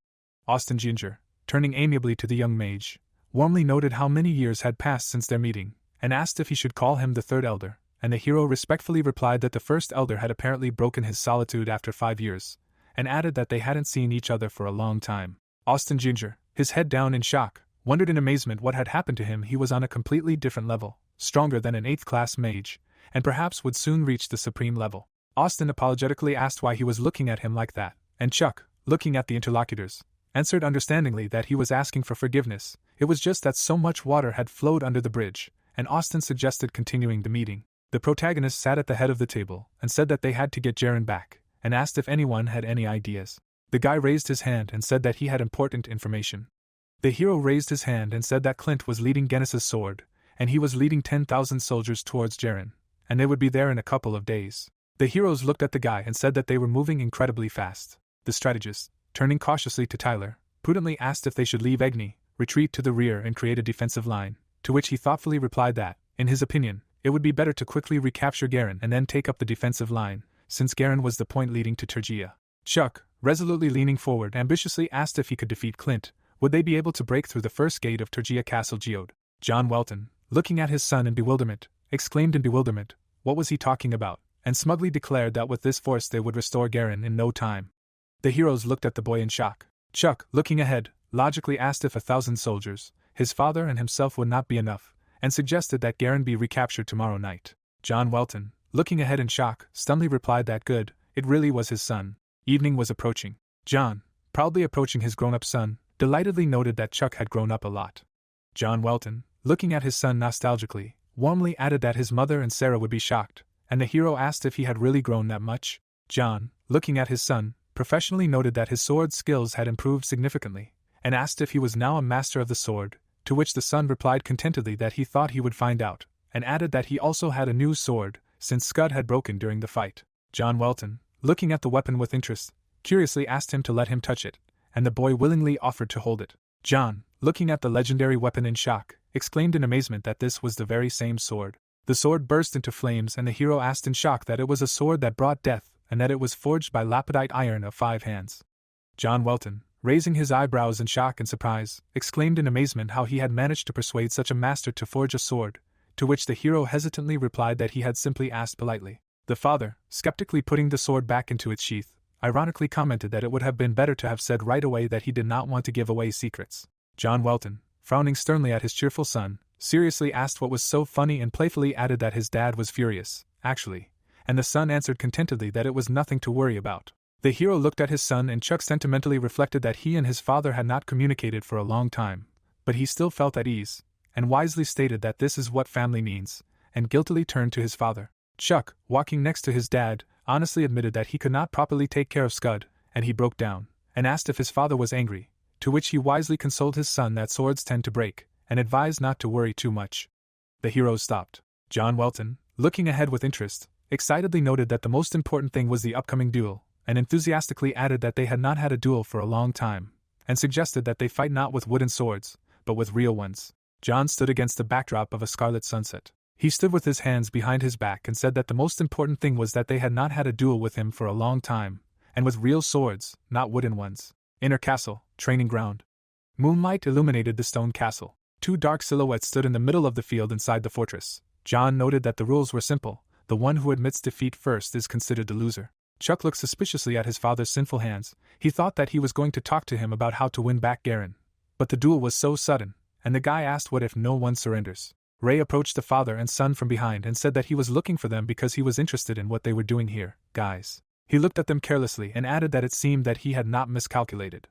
Speaker 1: Austin Ginger, turning amiably to the young mage, warmly noted how many years had passed since their meeting, and asked if he should call him the third elder, and the hero respectfully replied that the first elder had apparently broken his solitude after 5 years, and added that they hadn't seen each other for a long time. Austin Ginger, his head down in shock, wondered in amazement what had happened to him. He was on a completely different level, stronger than an 8th-class mage, and perhaps would soon reach the supreme level. Austin apologetically asked why he was looking at him like that, and Chuck, looking at the interlocutors, answered understandingly that he was asking for forgiveness. It was just that so much water had flowed under the bridge, and Austin suggested continuing the meeting. The protagonist sat at the head of the table and said that they had to get Jaren back, and asked if anyone had any ideas. The guy raised his hand and said that he had important information. The hero raised his hand and said that Clint was leading Genis's sword, and he was leading 10,000 soldiers towards Jaren, and they would be there in a couple of days. The heroes looked at the guy and said that they were moving incredibly fast. The strategist, turning cautiously to Tyler, prudently asked if they should leave Egni, retreat to the rear and create a defensive line, to which he thoughtfully replied that, in his opinion, it would be better to quickly recapture Garen and then take up the defensive line, since Garen was the point leading to Tergia. Chuck, resolutely leaning forward, ambitiously asked if he could defeat Clint. Would they be able to break through the first gate of Turgia Castle Geode? John Welton, looking at his son in bewilderment, exclaimed in bewilderment, what was he talking about, and smugly declared that with this force they would restore Garen in no time. The heroes looked at the boy in shock. Chuck, looking ahead, logically asked if 1,000 soldiers, his father and himself, would not be enough, and suggested that Garen be recaptured tomorrow night. John Welton, looking ahead in shock, stunnedly replied that good, it really was his son. Evening was approaching. John, proudly approaching his grown-up son, delightedly noted that Chuck had grown up a lot. John Welton, looking at his son nostalgically, warmly added that his mother and Sarah would be shocked, and the hero asked if he had really grown that much. John, looking at his son, professionally noted that his sword skills had improved significantly, and asked if he was now a master of the sword, to which the son replied contentedly that he thought he would find out, and added that he also had a new sword, since Scud had broken during the fight. John Welton, looking at the weapon with interest, curiously asked him to let him touch it, and the boy willingly offered to hold it. John, looking at the legendary weapon in shock, exclaimed in amazement that this was the very same sword. The sword burst into flames, and the hero asked in shock that it was a sword that brought death, and that it was forged by lapidite iron of 5 hands. John Welton, raising his eyebrows in shock and surprise, exclaimed in amazement how he had managed to persuade such a master to forge a sword, to which the hero hesitantly replied that he had simply asked politely. The father, skeptically putting the sword back into its sheath, ironically commented that it would have been better to have said right away that he did not want to give away secrets. John Welton, frowning sternly at his cheerful son, seriously asked what was so funny and playfully added that his dad was furious, actually, and the son answered contentedly that it was nothing to worry about. The hero looked at his son, and Chuck sentimentally reflected that he and his father had not communicated for a long time, but he still felt at ease, and wisely stated that this is what family means, and guiltily turned to his father. Chuck, walking next to his dad, honestly admitted that he could not properly take care of Scud, and he broke down, and asked if his father was angry, to which he wisely consoled his son that swords tend to break, and advised not to worry too much. The heroes stopped. John Welton, looking ahead with interest, excitedly noted that the most important thing was the upcoming duel, and enthusiastically added that they had not had a duel for a long time, and suggested that they fight not with wooden swords, but with real ones. John stood against the backdrop of a scarlet sunset. He stood with his hands behind his back and said that the most important thing was that they had not had a duel with him for a long time, and with real swords, not wooden ones. Inner castle, training ground. Moonlight illuminated the stone castle. 2 dark silhouettes stood in the middle of the field inside the fortress. John noted that the rules were simple. The one who admits defeat first is considered the loser. Chuck looked suspiciously at his father's sinful hands. He thought that he was going to talk to him about how to win back Garen. But the duel was so sudden, and the guy asked what if no one surrenders. Ray approached the father and son from behind and said that he was looking for them because he was interested in what they were doing here, guys. He looked at them carelessly and added that it seemed that he had not miscalculated.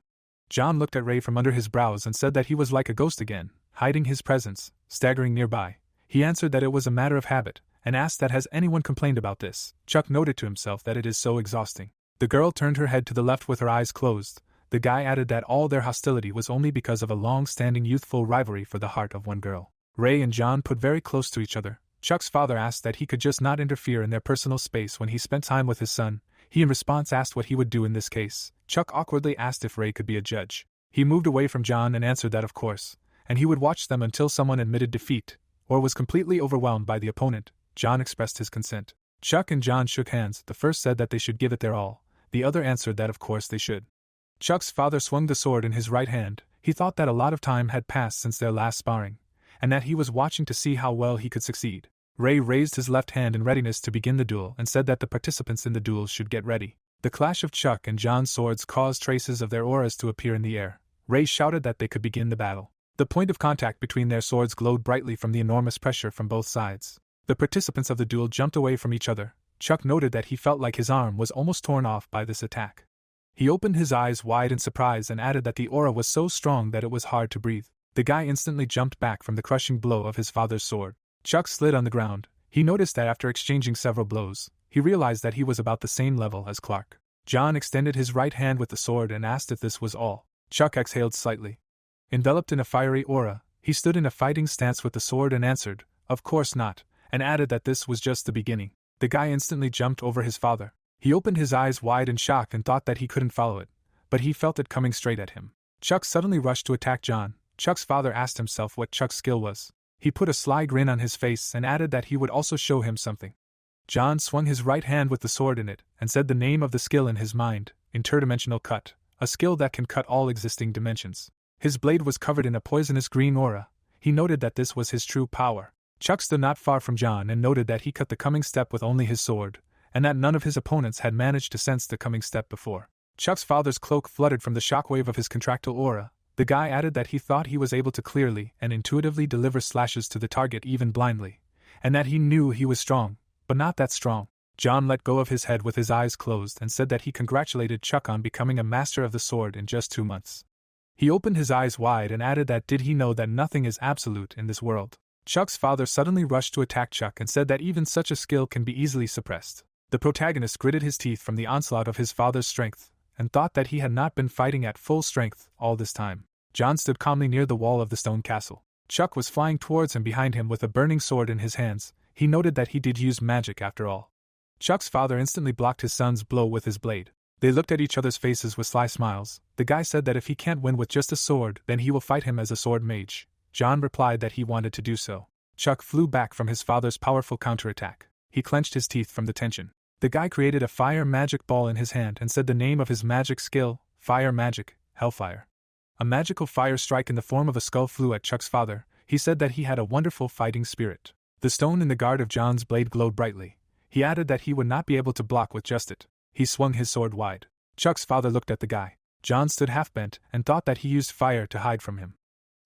Speaker 1: John looked at Ray from under his brows and said that he was like a ghost again, hiding his presence, staggering nearby. He answered that it was a matter of habit, and asked that has anyone complained about this. Chuck noted to himself that it is so exhausting. The girl turned her head to the left with her eyes closed. The guy added that all their hostility was only because of a long-standing youthful rivalry for the heart of one girl. Ray and John put very close to each other. Chuck's father asked that he could just not interfere in their personal space when he spent time with his son. He in response asked what he would do in this case. Chuck awkwardly asked if Ray could be a judge. He moved away from John and answered that of course, and he would watch them until someone admitted defeat, or was completely overwhelmed by the opponent. John expressed his consent. Chuck and John shook hands. The first said that they should give it their all. The other answered that of course they should. Chuck's father swung the sword in his right hand. He thought that a lot of time had passed since their last sparring, and that he was watching to see how well he could succeed. Ray raised his left hand in readiness to begin the duel and said that the participants in the duel should get ready. The clash of Chuck and John's swords caused traces of their auras to appear in the air. Ray shouted that they could begin the battle. The point of contact between their swords glowed brightly from the enormous pressure from both sides. The participants of the duel jumped away from each other. Chuck noted that he felt like his arm was almost torn off by this attack. He opened his eyes wide in surprise and added that the aura was so strong that it was hard to breathe. The guy instantly jumped back from the crushing blow of his father's sword. Chuck slid on the ground. He noticed that after exchanging several blows, he realized that he was about the same level as Clark. John extended his right hand with the sword and asked if this was all. Chuck exhaled slightly. Enveloped in a fiery aura, he stood in a fighting stance with the sword and answered, "Of course not," and added that this was just the beginning. The guy instantly jumped over his father. He opened his eyes wide in shock and thought that he couldn't follow it, but he felt it coming straight at him. Chuck suddenly rushed to attack John. Chuck's father asked himself what Chuck's skill was. He put a sly grin on his face and added that he would also show him something. John swung his right hand with the sword in it, and said the name of the skill in his mind, interdimensional cut, a skill that can cut all existing dimensions. His blade was covered in a poisonous green aura. He noted that this was his true power. Chuck stood not far from John and noted that he cut the coming step with only his sword, and that none of his opponents had managed to sense the coming step before. Chuck's father's cloak fluttered from the shockwave of his contractile aura. The guy added that he thought he was able to clearly and intuitively deliver slashes to the target even blindly, and that he knew he was strong, but not that strong. John let go of his head with his eyes closed and said that he congratulated Chuck on becoming a master of the sword in just 2 months. He opened his eyes wide and added that did he know that nothing is absolute in this world. Chuck's father suddenly rushed to attack Chuck and said that even such a skill can be easily suppressed. The protagonist gritted his teeth from the onslaught of his father's strength, and thought that he had not been fighting at full strength all this time. John stood calmly near the wall of the stone castle. Chuck was flying towards him behind him with a burning sword in his hands. He noted that he did use magic after all. Chuck's father instantly blocked his son's blow with his blade. They looked at each other's faces with sly smiles. The guy said that if he can't win with just a sword, then he will fight him as a sword mage. John replied that he wanted to do so. Chuck flew back from his father's powerful counterattack. He clenched his teeth from the tension. The guy created a fire magic ball in his hand and said the name of his magic skill, Fire Magic, Hellfire. A magical fire strike in the form of a skull flew at Chuck's father. He said that he had a wonderful fighting spirit. The stone in the guard of John's blade glowed brightly. He added that he would not be able to block with just it. He swung his sword wide. Chuck's father looked at the guy. John stood half-bent and thought that he used fire to hide from him.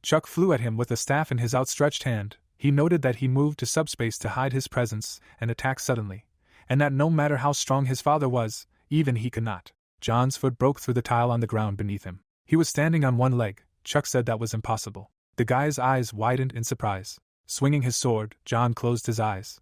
Speaker 1: Chuck flew at him with a staff in his outstretched hand. He noted that he moved to subspace to hide his presence and attack suddenly, and that no matter how strong his father was, even he could not. John's foot broke through the tile on the ground beneath him. He was standing on one leg. Chuck said that was impossible. The guy's eyes widened in surprise. Swinging his sword, John closed his eyes.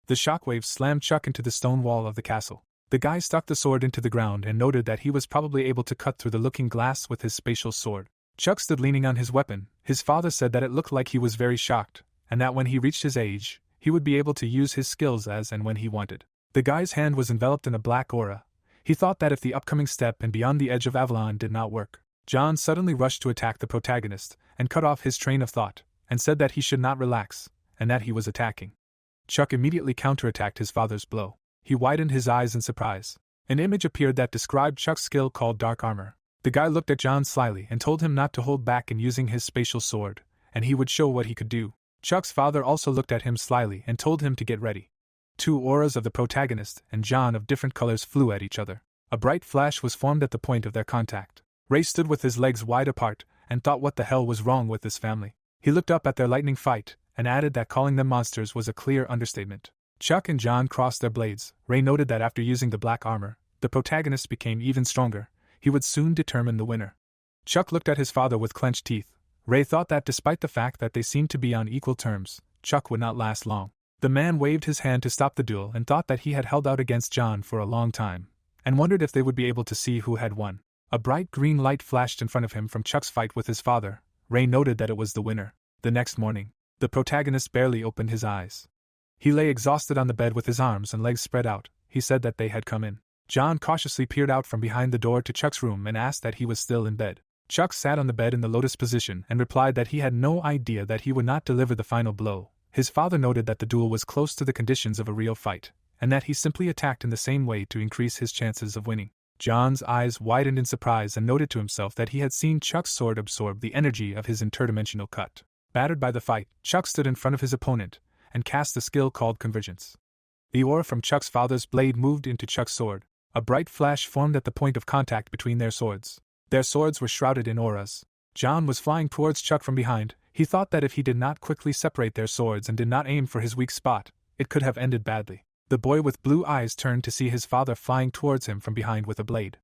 Speaker 1: The shockwave slammed Chuck into the stone wall of the castle. The guy stuck the sword into the ground and noted that he was probably able to cut through the looking glass with his spatial sword. Chuck stood leaning on his weapon. His father said that it looked like he was very shocked, and that when he reached his age, he would be able to use his skills as and when he wanted. The guy's hand was enveloped in a black aura. He thought that if the upcoming step and beyond the edge of Avalon did not work, John suddenly rushed to attack the protagonist, and cut off his train of thought, and said that he should not relax, and that he was attacking. Chuck immediately counterattacked his father's blow. He widened his eyes in surprise. An image appeared that described Chuck's skill called Dark Armor. The guy looked at John slyly and told him not to hold back in using his spatial sword, and he would show what he could do. Chuck's father also looked at him slyly and told him to get ready. 2 auras of the protagonist and John of different colors flew at each other. A bright flash was formed at the point of their contact. Ray stood with his legs wide apart and thought what the hell was wrong with this family. He looked up at their lightning fight and added that calling them monsters was a clear understatement. Chuck and John crossed their blades. Ray noted that after using the black armor, the protagonist became even stronger. He would soon determine the winner. Chuck looked at his father with clenched teeth. Ray thought that despite the fact that they seemed to be on equal terms, Chuck would not last long. The man waved his hand to stop the duel and thought that he had held out against John for a long time, and wondered if they would be able to see who had won. A bright green light flashed in front of him from Chuck's fight with his father. Ray noted that it was the winner. The next morning, the protagonist barely opened his eyes. He lay exhausted on the bed with his arms and legs spread out. He said that they had come in. John cautiously peered out from behind the door to Chuck's room and asked that he was still in bed. Chuck sat on the bed in the lotus position and replied that he had no idea that he would not deliver the final blow. His father noted that the duel was close to the conditions of a real fight, and that he simply attacked in the same way to increase his chances of winning. John's eyes widened in surprise and noted to himself that he had seen Chuck's sword absorb the energy of his interdimensional cut. Battered by the fight, Chuck stood in front of his opponent and cast a skill called Convergence. The aura from Chuck's father's blade moved into Chuck's sword. A bright flash formed at the point of contact between their swords. Their swords were shrouded in auras. John was flying towards Chuck from behind. He thought that if he did not quickly separate their swords and did not aim for his weak spot, it could have ended badly. The boy with blue eyes turned to see his father flying towards him from behind with a blade.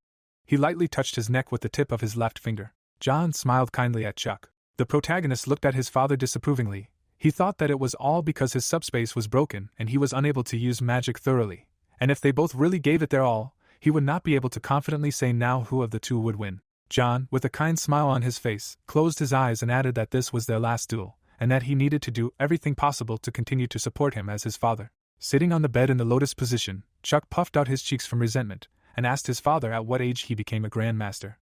Speaker 1: He lightly touched his neck with the tip of his left finger. John smiled kindly at Chuck. The protagonist looked at his father disapprovingly. He thought that it was all because his subspace was broken and he was unable to use magic thoroughly, and if they both really gave it their all, he would not be able to confidently say now who of the two would win. John, with a kind smile on his face, closed his eyes and added that this was their last duel, and that he needed to do everything possible to continue to support him as his father. Sitting on the bed in the lotus position, Chuck puffed out his cheeks from resentment, and asked his father at what age he became a grandmaster.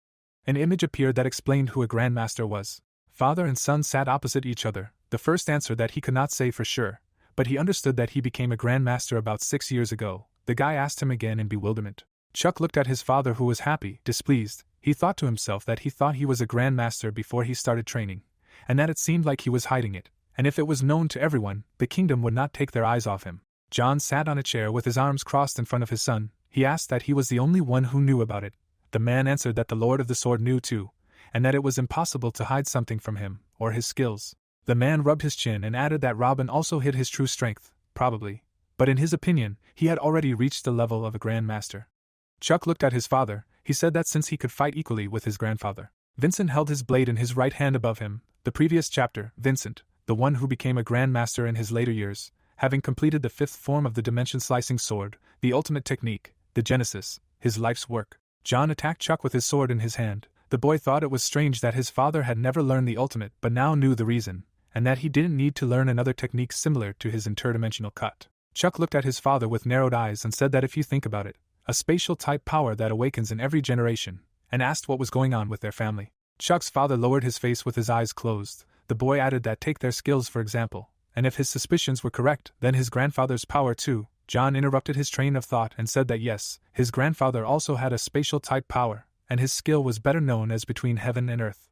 Speaker 1: An image appeared that explained who a grandmaster was. Father and son sat opposite each other. The first answered that he could not say for sure, but he understood that he became a grandmaster about 6 years ago. The guy asked him again in bewilderment. Chuck looked at his father, who was happy, displeased. He thought to himself that he thought he was a grandmaster before he started training, and that it seemed like he was hiding it, and if it was known to everyone, the kingdom would not take their eyes off him. John sat on a chair with his arms crossed in front of his son. He asked that he was the only one who knew about it. The man answered that the Lord of the Sword knew too, and that it was impossible to hide something from him, or his skills. The man rubbed his chin and added that Robin also hid his true strength, probably, but in his opinion, he had already reached the level of a grandmaster. Chuck looked at his father. He said that since he could fight equally with his grandfather. Vincent held his blade in his right hand above him. The previous chapter, Vincent, the one who became a grandmaster in his later years, having completed the 5th form of the dimension-slicing sword, the ultimate technique, the Genesis, his life's work. John attacked Chuck with his sword in his hand. The boy thought it was strange that his father had never learned the ultimate but now knew the reason, and that he didn't need to learn another technique similar to his interdimensional cut. Chuck looked at his father with narrowed eyes and said that if you think about it, a spatial-type power that awakens in every generation, and asked what was going on with their family. Chuck's father lowered his face with his eyes closed. The boy added that take their skills for example, and if his suspicions were correct, then his grandfather's power too. John interrupted his train of thought and said that yes, his grandfather also had a spatial-type power, and his skill was better known as between heaven and earth.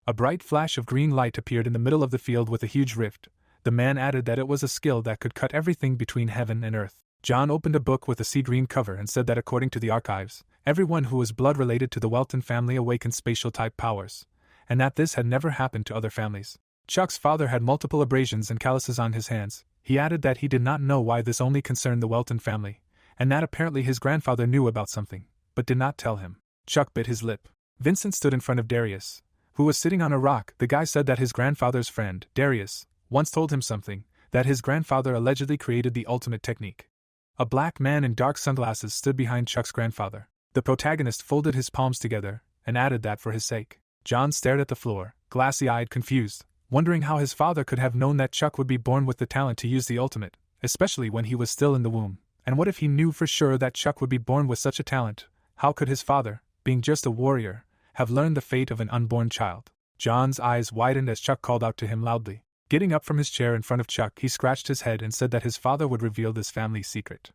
Speaker 1: A bright flash of green light appeared in the middle of the field with a huge rift. The man added that it was a skill that could cut everything between heaven and earth. John opened a book with a sea green cover and said that according to the archives, everyone who was blood related to the Welton family awakened spatial-type powers, and that this had never happened to other families. Chuck's father had multiple abrasions and calluses on his hands. He added that he did not know why this only concerned the Welton family, and that apparently his grandfather knew about something, but did not tell him. Chuck bit his lip. Vincent stood in front of Darius, who was sitting on a rock. The guy said that his grandfather's friend, Darius, once told him something, that his grandfather allegedly created the ultimate technique. A black man in dark sunglasses stood behind Chuck's grandfather. The protagonist folded his palms together, and added that for his sake. John stared at the floor, glassy-eyed, confused, wondering how his father could have known that Chuck would be born with the talent to use the ultimate, especially when he was still in the womb. And what if he knew for sure that Chuck would be born with such a talent? How could his father, being just a warrior, have learned the fate of an unborn child? John's eyes widened as Chuck called out to him loudly. Getting up from his chair in front of Chuck, he scratched his head and said that his father would reveal this family secret.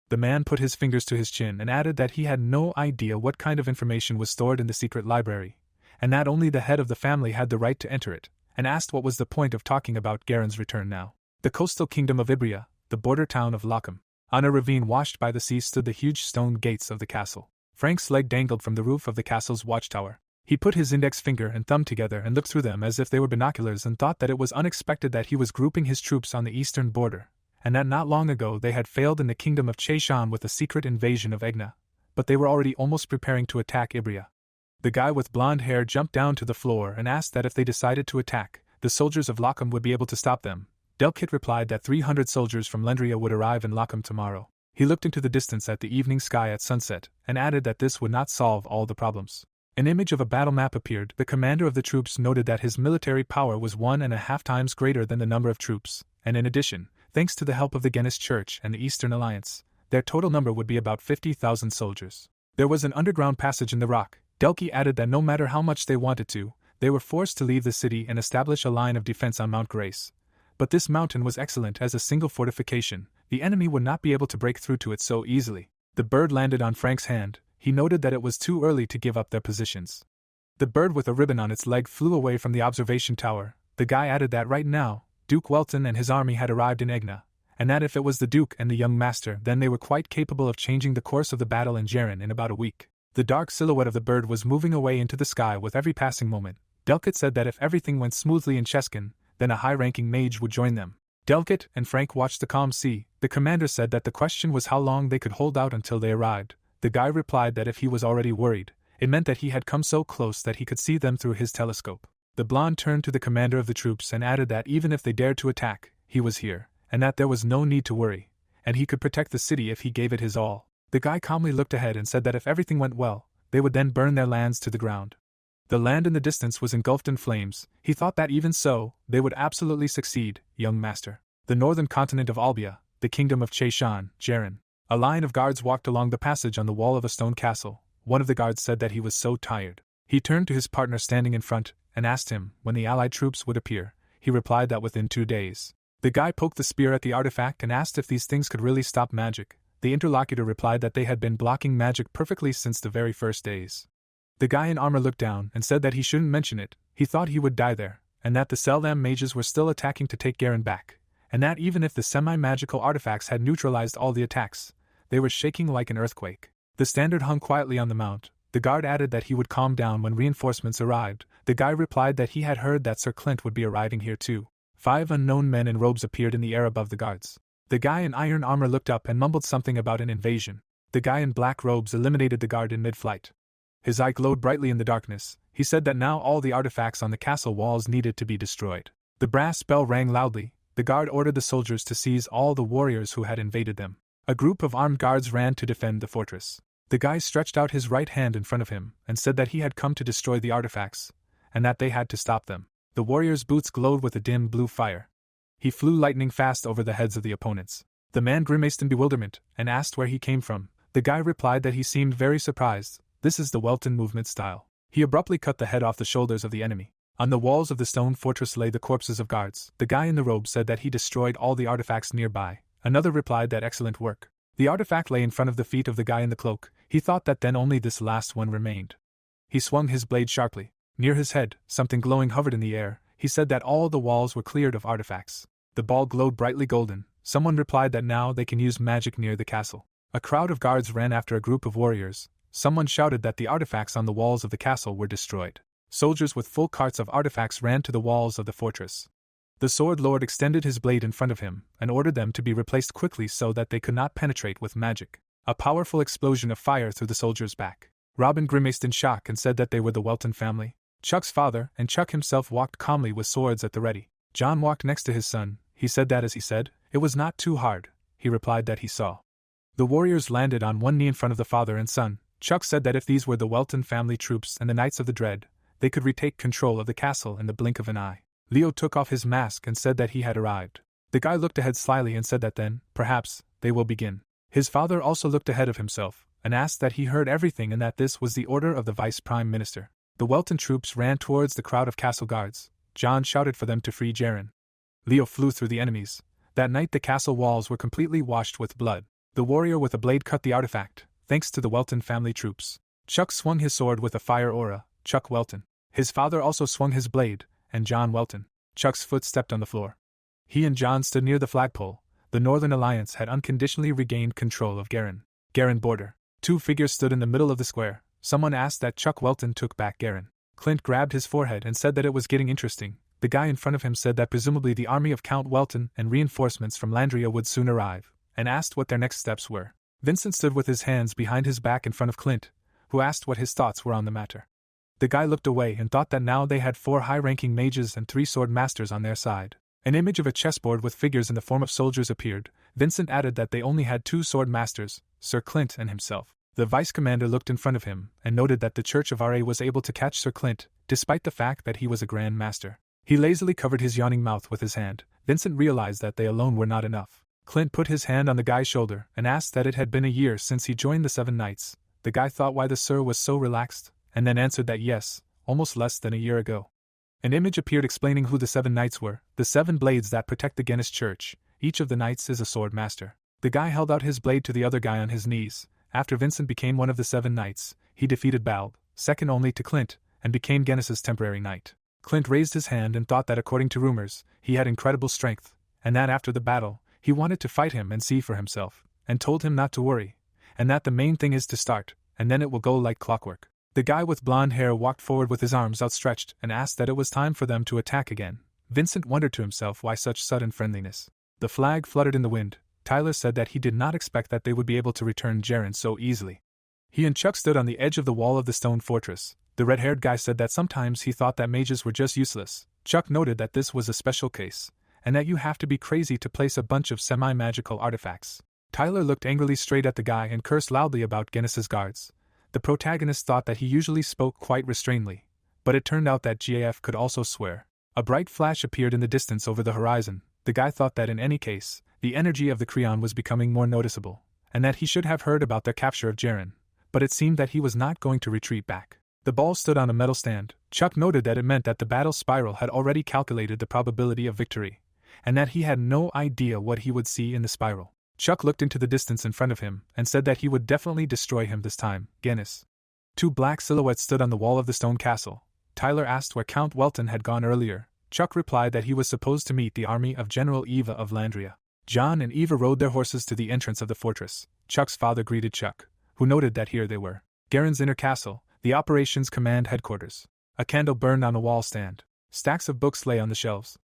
Speaker 1: The man put his fingers to his chin and added that he had no idea what kind of information was stored in the secret library, and that only the head of the family had the right to enter it, and asked what was the point of talking about Garen's return now. The coastal kingdom of Ibria, the border town of Lockham. On a ravine washed by the sea stood the huge stone gates of the castle. Frank's leg dangled from the roof of the castle's watchtower. He put his index finger and thumb together and looked through them as if they were binoculars and thought that it was unexpected that he was grouping his troops on the eastern border, and that not long ago they had failed in the kingdom of Cheishan with a secret invasion of Egna, but they were already almost preparing to attack Ibria. The guy with blonde hair jumped down to the floor and asked that if they decided to attack, the soldiers of Lockham would be able to stop them. Delkit replied that 300 soldiers from Lendria would arrive in Lockham tomorrow. He looked into the distance at the evening sky at sunset, and added that this would not solve all the problems. An image of a battle map appeared. The commander of the troops noted that his military power was 1.5 times greater than the number of troops, and in addition, thanks to the help of the Guinness Church and the Eastern Alliance, their total number would be about 50,000 soldiers. There was an underground passage in the rock. Delki added that no matter how much they wanted to, they were forced to leave the city and establish a line of defense on Mount Grace. But this mountain was excellent as a single fortification. The enemy would not be able to break through to it so easily. The bird landed on Frank's hand. He noted that it was too early to give up their positions. The bird with a ribbon on its leg flew away from the observation tower. The guy added that right now, Duke Welton and his army had arrived in Egna, and that if it was the Duke and the young master, then they were quite capable of changing the course of the battle in Jaren in about a week. The dark silhouette of the bird was moving away into the sky with every passing moment. Delkit said that if everything went smoothly in Cheskin, then a high-ranking mage would join them. Delkit and Frank watched the calm sea. The commander said that the question was how long they could hold out until they arrived. The guy replied that if he was already worried, it meant that he had come so close that he could see them through his telescope. The blonde turned to the commander of the troops and added that even if they dared to attack, he was here, and that there was no need to worry, and he could protect the city if he gave it his all. The guy calmly looked ahead and said that if everything went well, they would then burn their lands to the ground. The land in the distance was engulfed in flames. He thought that even so, they would absolutely succeed, young master. The northern continent of Albia, the kingdom of Cheishan, Jaren. A line of guards walked along the passage on the wall of a stone castle. One of the guards said that he was so tired. He turned to his partner standing in front, and asked him when the allied troops would appear. He replied that within 2 days. The guy poked the spear at the artifact and asked if these things could really stop magic. The interlocutor replied that they had been blocking magic perfectly since the very first days. The guy in armor looked down and said that he shouldn't mention it, he thought he would die there, and that the Seldam mages were still attacking to take Garen back, and that even if the semi-magical artifacts had neutralized all the attacks, they were shaking like an earthquake. The standard hung quietly on the mount. The guard added that he would calm down when reinforcements arrived. The guy replied that he had heard that Sir Clint would be arriving here too. 5 unknown men in robes appeared in the air above the guards. The guy in iron armor looked up and mumbled something about an invasion. The guy in black robes eliminated the guard in mid-flight. His eye glowed brightly in the darkness. He said that now all the artifacts on the castle walls needed to be destroyed. The brass bell rang loudly. The guard ordered the soldiers to seize all the warriors who had invaded them. A group of armed guards ran to defend the fortress. The guy stretched out his right hand in front of him and said that he had come to destroy the artifacts, and that they had to stop them. The warriors' boots glowed with a dim blue fire. He flew lightning fast over the heads of the opponents. The man grimaced in bewilderment and asked where he came from. The guy replied that he seemed very surprised. This is the Welton movement style. He abruptly cut the head off the shoulders of the enemy. On the walls of the stone fortress lay the corpses of guards. The guy in the robe said that he destroyed all the artifacts nearby. Another replied that excellent work. The artifact lay in front of the feet of the guy in the cloak. He thought that then only this last one remained. He swung his blade sharply. Near his head, something glowing hovered in the air. He said that all the walls were cleared of artifacts. The ball glowed brightly golden. Someone replied that now they can use magic near the castle. A crowd of guards ran after a group of warriors. Someone shouted that the artifacts on the walls of the castle were destroyed. Soldiers with full carts of artifacts ran to the walls of the fortress. The sword lord extended his blade in front of him and ordered them to be replaced quickly so that they could not penetrate with magic. A powerful explosion of fire through the soldier's back. Robin grimaced in shock and said that they were the Welton family. Chuck's father and Chuck himself walked calmly with swords at the ready. John walked next to his son. He said that as he said, "It was not too hard," he replied that he saw. The warriors landed on one knee in front of the father and son. Chuck said that if these were the Welton family troops and the Knights of the Dread, they could retake control of the castle in the blink of an eye. Leo took off his mask and said that he had arrived. The guy looked ahead slyly and said that then, perhaps, they will begin. His father also looked ahead of himself and asked that he heard everything and that this was the order of the Vice Prime Minister. The Welton troops ran towards the crowd of castle guards. John shouted for them to free Jaren. Leo flew through the enemies. That night the castle walls were completely washed with blood. The warrior with a blade cut the artifact, thanks to the Welton family troops. Chuck swung his sword with a fire aura, Chuck Welton. His father also swung his blade, and John Welton. Chuck's foot stepped on the floor. He and John stood near the flagpole. The Northern Alliance had unconditionally regained control of Garen. Garen border. 2 figures stood in the middle of the square. Someone asked that Chuck Welton took back Garen. Clint grabbed his forehead and said that it was getting interesting. The guy in front of him said that presumably the army of Count Welton and reinforcements from Landria would soon arrive, and asked what their next steps were. Vincent stood with his hands behind his back in front of Clint, who asked what his thoughts were on the matter. The guy looked away and thought that now they had 4 high-ranking mages and 3 sword masters on their side. An image of a chessboard with figures in the form of soldiers appeared. Vincent added that they only had 2 sword masters, Sir Clint and himself. The vice commander looked in front of him and noted that the Church of Ra was able to catch Sir Clint, despite the fact that he was a Grand Master. He lazily covered his yawning mouth with his hand. Vincent realized that they alone were not enough. Clint put his hand on the guy's shoulder and asked that it had been a year since he joined the 7 Knights. The guy thought why the Sir was so relaxed, and then answered that yes, almost less than a year ago. An image appeared explaining who the 7 Knights were, the 7 blades that protect the Guinness Church. Each of the Knights is a sword master. The guy held out his blade to the other guy on his knees. After Vincent became one of the 7 Knights, he defeated Bald, second only to Clint, and became Guinness's temporary knight. Clint raised his hand and thought that according to rumors, he had incredible strength, and that after the battle, he wanted to fight him and see for himself, and told him not to worry, and that the main thing is to start, and then it will go like clockwork. The guy with blonde hair walked forward with his arms outstretched and asked that it was time for them to attack again. Vincent wondered to himself why such sudden friendliness. The flag fluttered in the wind. Tyler said that he did not expect that they would be able to return Jaren so easily. He and Chuck stood on the edge of the wall of the stone fortress. The red-haired guy said that sometimes he thought that mages were just useless. Chuck noted that this was a special case, and that you have to be crazy to place a bunch of semi-magical artifacts. Tyler looked angrily straight at the guy and cursed loudly about Guinness's guards. The protagonist thought that he usually spoke quite restrainedly, but it turned out that GAF could also swear. A bright flash appeared in the distance over the horizon. The guy thought that in any case, the energy of the Creon was becoming more noticeable, and that he should have heard about their capture of Jaren, but it seemed that he was not going to retreat back. The ball stood on a metal stand. Chuck noted that it meant that the battle spiral had already calculated the probability of victory, and that he had no idea what he would see in the spiral. Chuck looked into the distance in front of him and said that he would definitely destroy him this time. Guinness. Two black silhouettes stood on the wall of the stone castle. Tyler asked where Count Welton had gone earlier. Chuck replied that he was supposed to meet the army of General Eva of Landria. John and Eva rode their horses to the entrance of the fortress. Chuck's father greeted Chuck, who noted that here they were. Garen's inner castle, the operations command headquarters. A candle burned on a wall stand. Stacks of books lay on the shelves.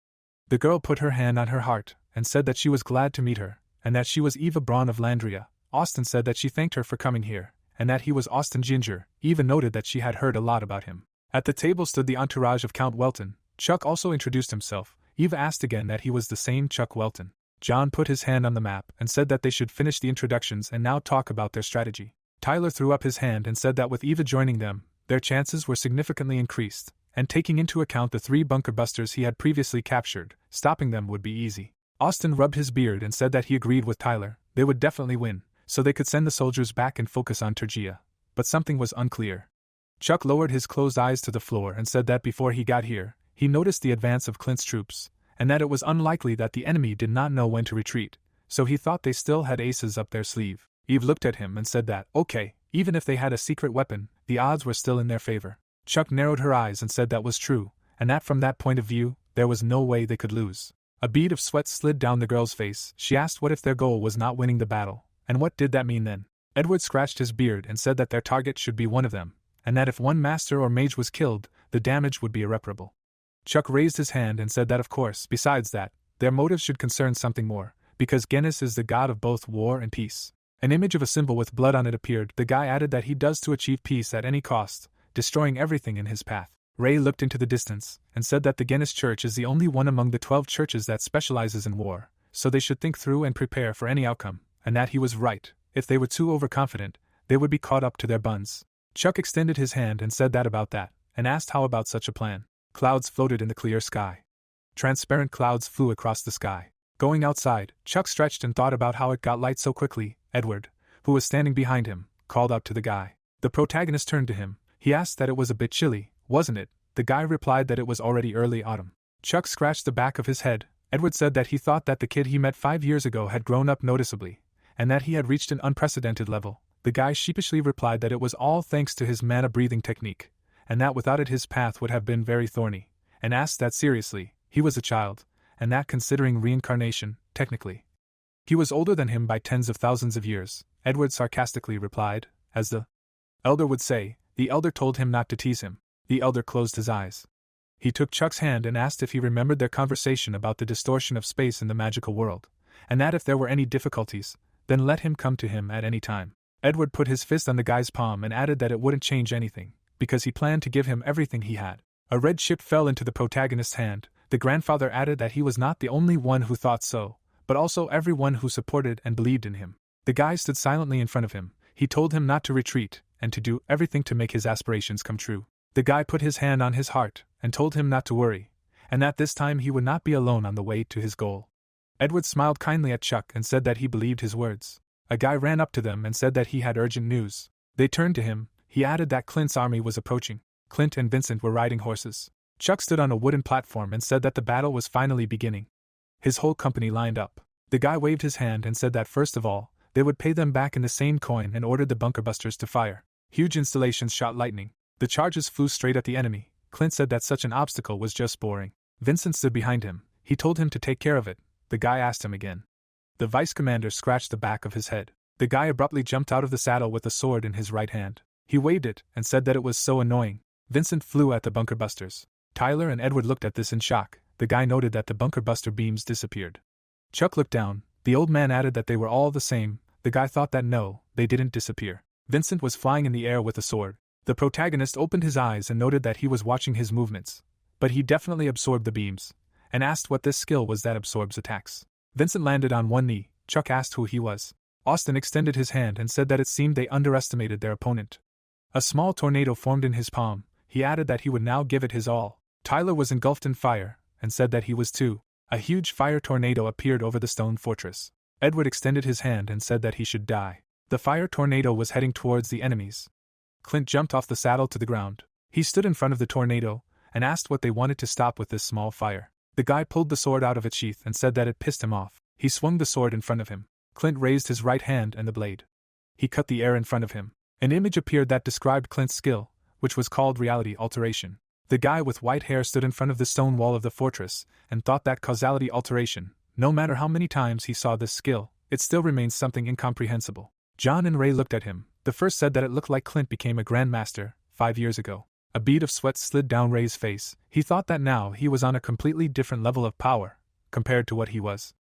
Speaker 1: The girl put her hand on her heart and said that she was glad to meet her, and that she was Eva Braun of Landria. Austin said that she thanked her for coming here, and that he was Austin Ginger. Eva noted that she had heard a lot about him. At the table stood the entourage of Count Welton. Chuck also introduced himself. Eva asked again that he was the same Chuck Welton. John put his hand on the map and said that they should finish the introductions and now talk about their strategy. Tyler threw up his hand and said that with Eva joining them, their chances were significantly increased, and taking into account the 3 bunker busters he had previously captured, stopping them would be easy. Austin rubbed his beard and said that he agreed with Tyler. They would definitely win, so they could send the soldiers back and focus on Turgia. But something was unclear. Chuck lowered his closed eyes to the floor and said that before he got here, he noticed the advance of Clint's troops, and that it was unlikely that the enemy did not know when to retreat, so he thought they still had aces up their sleeve. Eve looked at him and said that, okay, even if they had a secret weapon, the odds were still in their favor. Chuck narrowed her eyes and said that was true, and that from that point of view, there was no way they could lose. A bead of sweat slid down the girl's face. She asked what if their goal was not winning the battle, and what did that mean then? Edward scratched his beard and said that their target should be one of them, and that if one master or mage was killed, the damage would be irreparable. Chuck raised his hand and said that of course, besides that, their motives should concern something more, because Genis is the god of both war and peace. An image of a symbol with blood on it appeared. The guy added that he does to achieve peace at any cost, destroying everything in his path. Ray looked into the distance and said that the Genis church is the only one among the 12 churches that specializes in war, so they should think through and prepare for any outcome, and that he was right. If they were too overconfident, they would be caught up to their buns. Chuck extended his hand and said that about that, and asked how about such a plan. Clouds floated in the clear sky. Transparent clouds flew across the sky. Going outside, Chuck stretched and thought about how it got light so quickly. Edward, who was standing behind him, called out to the guy. The protagonist turned to him. He asked that it was a bit chilly, wasn't it? The guy replied that it was already early autumn. Chuck scratched the back of his head. Edward said that he thought that the kid he met 5 years ago had grown up noticeably, and that he had reached an unprecedented level. The guy sheepishly replied that it was all thanks to his mana-breathing technique, and that without it his path would have been very thorny, and asked that seriously, he was a child, and that considering reincarnation, technically, he was older than him by tens of thousands of years. Edward sarcastically replied, as the elder would say. The elder told him not to tease him. The elder closed his eyes. He took Chuck's hand and asked if he remembered their conversation about the distortion of space in the magical world, and that if there were any difficulties, then let him come to him at any time. Edward put his fist on the guy's palm and added that it wouldn't change anything, because he planned to give him everything he had. A red chip fell into the protagonist's hand. The grandfather added that he was not the only one who thought so, but also everyone who supported and believed in him. The guy stood silently in front of him. He told him not to retreat, and to do everything to make his aspirations come true. The guy put his hand on his heart, and told him not to worry, and that this time he would not be alone on the way to his goal. Edward smiled kindly at Chuck and said that he believed his words. A guy ran up to them and said that he had urgent news. They turned to him. He added that Clint's army was approaching. Clint and Vincent were riding horses. Chuck stood on a wooden platform and said that the battle was finally beginning. His whole company lined up. The guy waved his hand and said that first of all, they would pay them back in the same coin and ordered the bunkerbusters to fire. Huge installations shot lightning. The charges flew straight at the enemy. Clint said that such an obstacle was just boring. Vincent stood behind him. He told him to take care of it. The guy asked him again. The vice commander scratched the back of his head. The guy abruptly jumped out of the saddle with a sword in his right hand. He waved it and said that it was so annoying. Vincent flew at the bunkerbusters. Tyler and Edward looked at this in shock. The guy noted that the bunkerbuster beams disappeared. Chuck looked down. The old man added that they were all the same. The guy thought that no, they didn't disappear. Vincent was flying in the air with a sword. The protagonist opened his eyes and noted that he was watching his movements. But he definitely absorbed the beams, and asked what this skill was that absorbs attacks. Vincent landed on one knee. Chuck asked who he was. Austin extended his hand and said that it seemed they underestimated their opponent. A small tornado formed in his palm. He added that he would now give it his all. Tyler was engulfed in fire, and said that he was too. A huge fire tornado appeared over the stone fortress. Edward extended his hand and said that he should die. The fire tornado was heading towards the enemies. Clint jumped off the saddle to the ground. He stood in front of the tornado, and asked what they wanted to stop with this small fire. The guy pulled the sword out of its sheath and said that it pissed him off. He swung the sword in front of him. Clint raised his right hand and the blade. He cut the air in front of him. An image appeared that described Clint's skill, which was called reality alteration. The guy with white hair stood in front of the stone wall of the fortress and thought that causality alteration, no matter how many times he saw this skill, it still remains something incomprehensible. John and Ray looked at him. The first said that it looked like Clint became a grandmaster 5 years ago. A bead of sweat slid down Ray's face. He thought that now he was on a completely different level of power compared to what he was.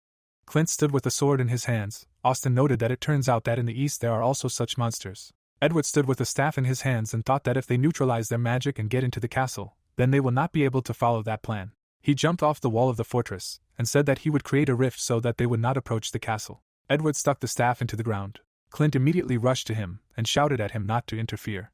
Speaker 1: Clint stood with a sword in his hands. Austin noted that it turns out that in the East there are also such monsters. Edward stood with a staff in his hands and thought that if they neutralize their magic and get into the castle, then they will not be able to follow that plan. He jumped off the wall of the fortress and said that he would create a rift so that they would not approach the castle. Edward stuck the staff into the ground. Clint immediately rushed to him and shouted at him not to interfere.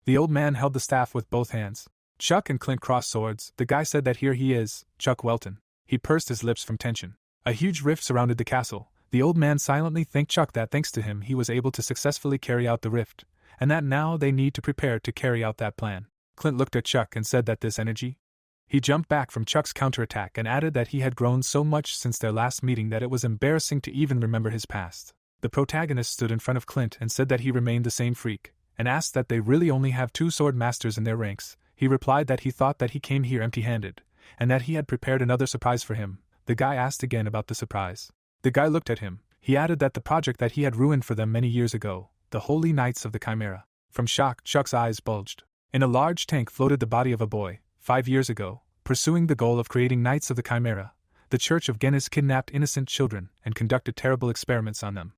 Speaker 1: The old man held the staff with both hands. Chuck and Clint crossed swords. The guy said that here he is, Chuck Welton. He pursed his lips from tension. A huge rift surrounded the castle. The old man silently thanked Chuck that thanks to him he was able to successfully carry out the rift, and that now they need to prepare to carry out that plan. Clint looked at Chuck and said that this energy. He jumped back from Chuck's counterattack and added that he had grown so much since their last meeting that it was embarrassing to even remember his past. The protagonist stood in front of Clint and said that he remained the same freak, and asked that they really only have 2 sword masters in their ranks. He replied that he thought that he came here empty-handed, and that he had prepared another surprise for him. The guy asked again about the surprise. The guy looked at him. He added that the project that he had ruined for them many years ago, the Holy Knights of the Chimera. From shock, Chuck's eyes bulged. In a large tank floated the body of a boy. 5 years ago, pursuing the goal of creating Knights of the Chimera, the Church of Genis kidnapped innocent children and conducted terrible experiments on them.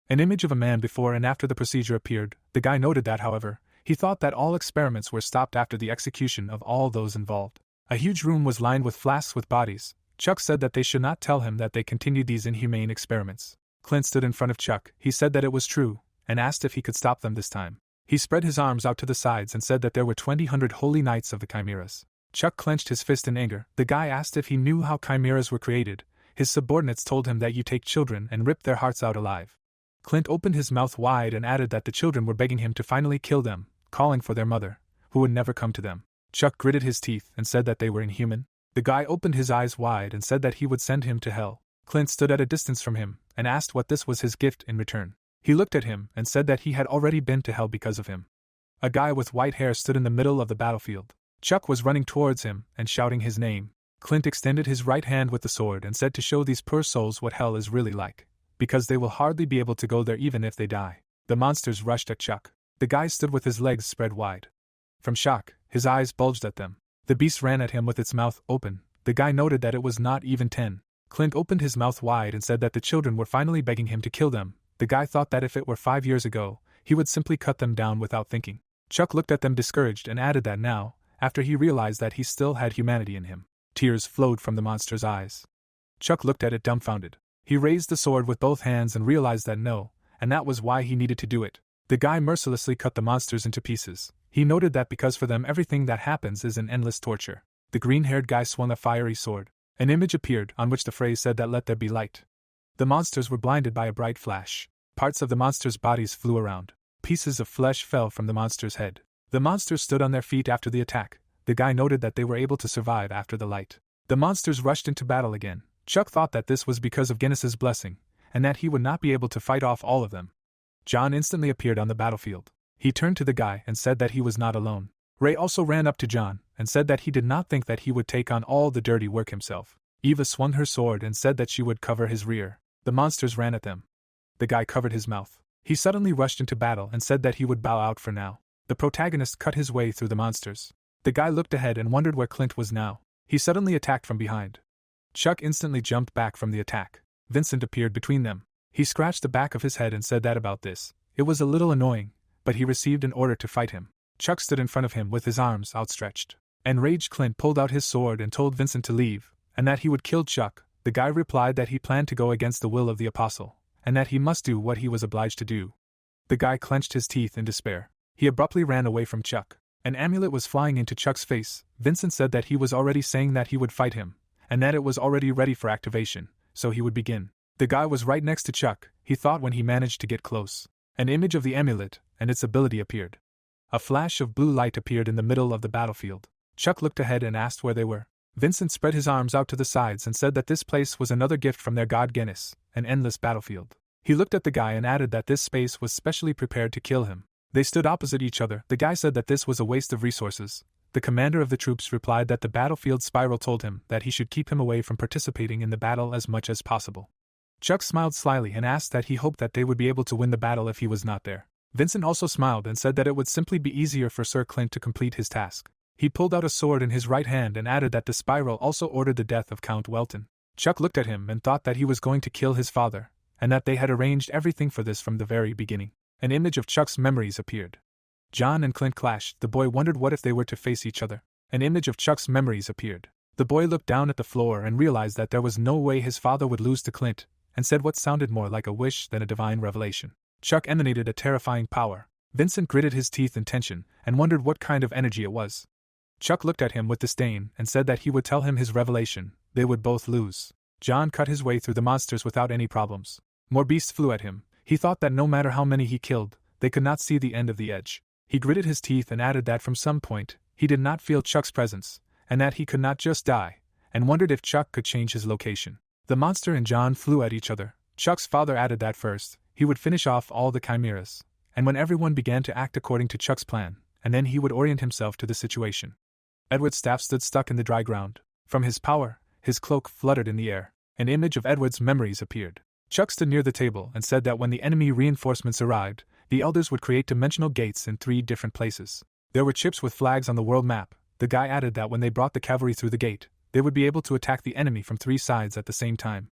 Speaker 1: An image of a man before and after the procedure appeared. The guy noted that, however, he thought that all experiments were stopped after the execution of all those involved. A huge room was lined with flasks with bodies. Chuck said that they should not tell him that they continued these inhumane experiments. Clint stood in front of Chuck. He said that it was true, and asked if he could stop them this time. He spread his arms out to the sides and said that there were 200 holy knights of the chimeras. Chuck clenched his fist in anger. The guy asked if he knew how chimeras were created. His subordinates told him that you take children and rip their hearts out alive. Clint opened his mouth wide and added that the children were begging him to finally kill them, calling for their mother, who would never come to them. Chuck gritted his teeth and said that they were inhuman. The guy opened his eyes wide and said that he would send him to hell. Clint stood at a distance from him and asked what this was his gift in return. He looked at him and said that he had already been to hell because of him. A guy with white hair stood in the middle of the battlefield. Chuck was running towards him and shouting his name. Clint extended his right hand with the sword and said to show these poor souls what hell is really like, because they will hardly be able to go there even if they die. The monsters rushed at Chuck. The guy stood with his legs spread wide. From shock, his eyes bulged at them. The beast ran at him with its mouth open. The guy noted that it was not even 10. Clint opened his mouth wide and said that the children were finally begging him to kill them. The guy thought that if it were 5 years ago, he would simply cut them down without thinking. Chuck looked at them discouraged and added that now, after he realized that he still had humanity in him. Tears flowed from the monster's eyes. Chuck looked at it dumbfounded. He raised the sword with both hands and realized that no, and that was why he needed to do it. The guy mercilessly cut the monsters into pieces. He noted that because for them everything that happens is an endless torture. The green-haired guy swung a fiery sword. An image appeared on which the phrase said that let there be light. The monsters were blinded by a bright flash. Parts of the monsters' bodies flew around. Pieces of flesh fell from the monster's head. The monsters stood on their feet after the attack. The guy noted that they were able to survive after the light. The monsters rushed into battle again. Chuck thought that this was because of Guinness's blessing, and that he would not be able to fight off all of them. John instantly appeared on the battlefield. He turned to the guy and said that he was not alone. Ray also ran up to John and said that he did not think that he would take on all the dirty work himself. Eva swung her sword and said that she would cover his rear. The monsters ran at them. The guy covered his mouth. He suddenly rushed into battle and said that he would bow out for now. The protagonist cut his way through the monsters. The guy looked ahead and wondered where Clint was now. He suddenly attacked from behind. Chuck instantly jumped back from the attack. Vincent appeared between them. He scratched the back of his head and said that about this. It was a little annoying, but he received an order to fight him. Chuck stood in front of him with his arms outstretched. Enraged Clint pulled out his sword and told Vincent to leave, and that he would kill Chuck. The guy replied that he planned to go against the will of the apostle, and that he must do what he was obliged to do. The guy clenched his teeth in despair. He abruptly ran away from Chuck. An amulet was flying into Chuck's face. Vincent said that he was already saying that he would fight him, and that it was already ready for activation, so he would begin. The guy was right next to Chuck, he thought when he managed to get close. An image of the amulet and its ability appeared. A flash of blue light appeared in the middle of the battlefield. Chuck looked ahead and asked where they were. Vincent spread his arms out to the sides and said that this place was another gift from their god Genis, an endless battlefield. He looked at the guy and added that this space was specially prepared to kill him. They stood opposite each other. The guy said that this was a waste of resources. The commander of the troops replied that the battlefield spiral told him that he should keep him away from participating in the battle as much as possible. Chuck smiled slyly and asked that he hoped that they would be able to win the battle if he was not there. Vincent also smiled and said that it would simply be easier for Sir Clint to complete his task. He pulled out a sword in his right hand and added that the spiral also ordered the death of Count Welton. Chuck looked at him and thought that he was going to kill his father, and that they had arranged everything for this from the very beginning. An image of Chuck's memories appeared. John and Clint clashed. The boy wondered what if they were to face each other. An image of Chuck's memories appeared. The boy looked down at the floor and realized that there was no way his father would lose to Clint, and said what sounded more like a wish than a divine revelation. Chuck emanated a terrifying power. Vincent gritted his teeth in tension and wondered what kind of energy it was. Chuck looked at him with disdain and said that he would tell him his revelation. They would both lose. John cut his way through the monsters without any problems. More beasts flew at him. He thought that no matter how many he killed, they could not see the end of the edge. He gritted his teeth and added that from some point, he did not feel Chuck's presence, and that he could not just die, and wondered if Chuck could change his location. The monster and John flew at each other. Chuck's father added that first, he would finish off all the chimeras, and when everyone began to act according to Chuck's plan, and then he would orient himself to the situation. Edward's staff stood stuck in the dry ground. From his power, his cloak fluttered in the air. An image of Edward's memories appeared. Chuck stood near the table and said that when the enemy reinforcements arrived, the elders would create dimensional gates in 3 different places. There were chips with flags on the world map. The guy added that when they brought the cavalry through the gate, they would be able to attack the enemy from 3 sides at the same time.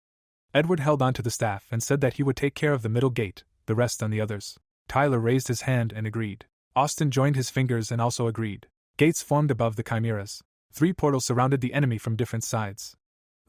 Speaker 1: Edward held on to the staff and said that he would take care of the middle gate, the rest on the others. Tyler raised his hand and agreed. Austin joined his fingers and also agreed. Gates formed above the chimeras. 3 portals surrounded the enemy from different sides.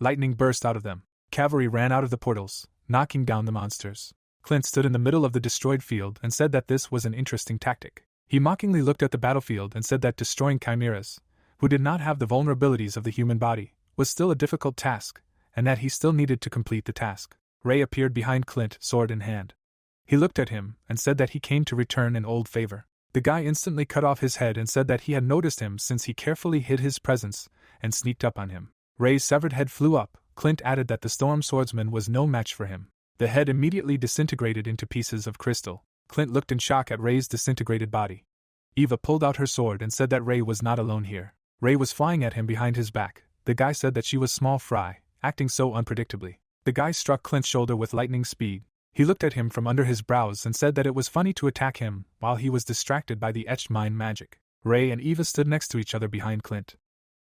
Speaker 1: Lightning burst out of them. Cavalry ran out of the portals, knocking down the monsters. Clint stood in the middle of the destroyed field and said that this was an interesting tactic. He mockingly looked at the battlefield and said that destroying chimeras, who did not have the vulnerabilities of the human body, was still a difficult task, and that he still needed to complete the task. Ray appeared behind Clint, sword in hand. He looked at him and said that he came to return an old favor. The guy instantly cut off his head and said that he had noticed him since he carefully hid his presence and sneaked up on him. Ray's severed head flew up. Clint added that the storm swordsman was no match for him. The head immediately disintegrated into pieces of crystal. Clint looked in shock at Ray's disintegrated body. Eva pulled out her sword and said that Ray was not alone here. Ray was flying at him behind his back. The guy said that she was small fry, acting so unpredictably. The guy struck Clint's shoulder with lightning speed. He looked at him from under his brows and said that it was funny to attack him while he was distracted by the etched mind magic. Ray and Eva stood next to each other behind Clint.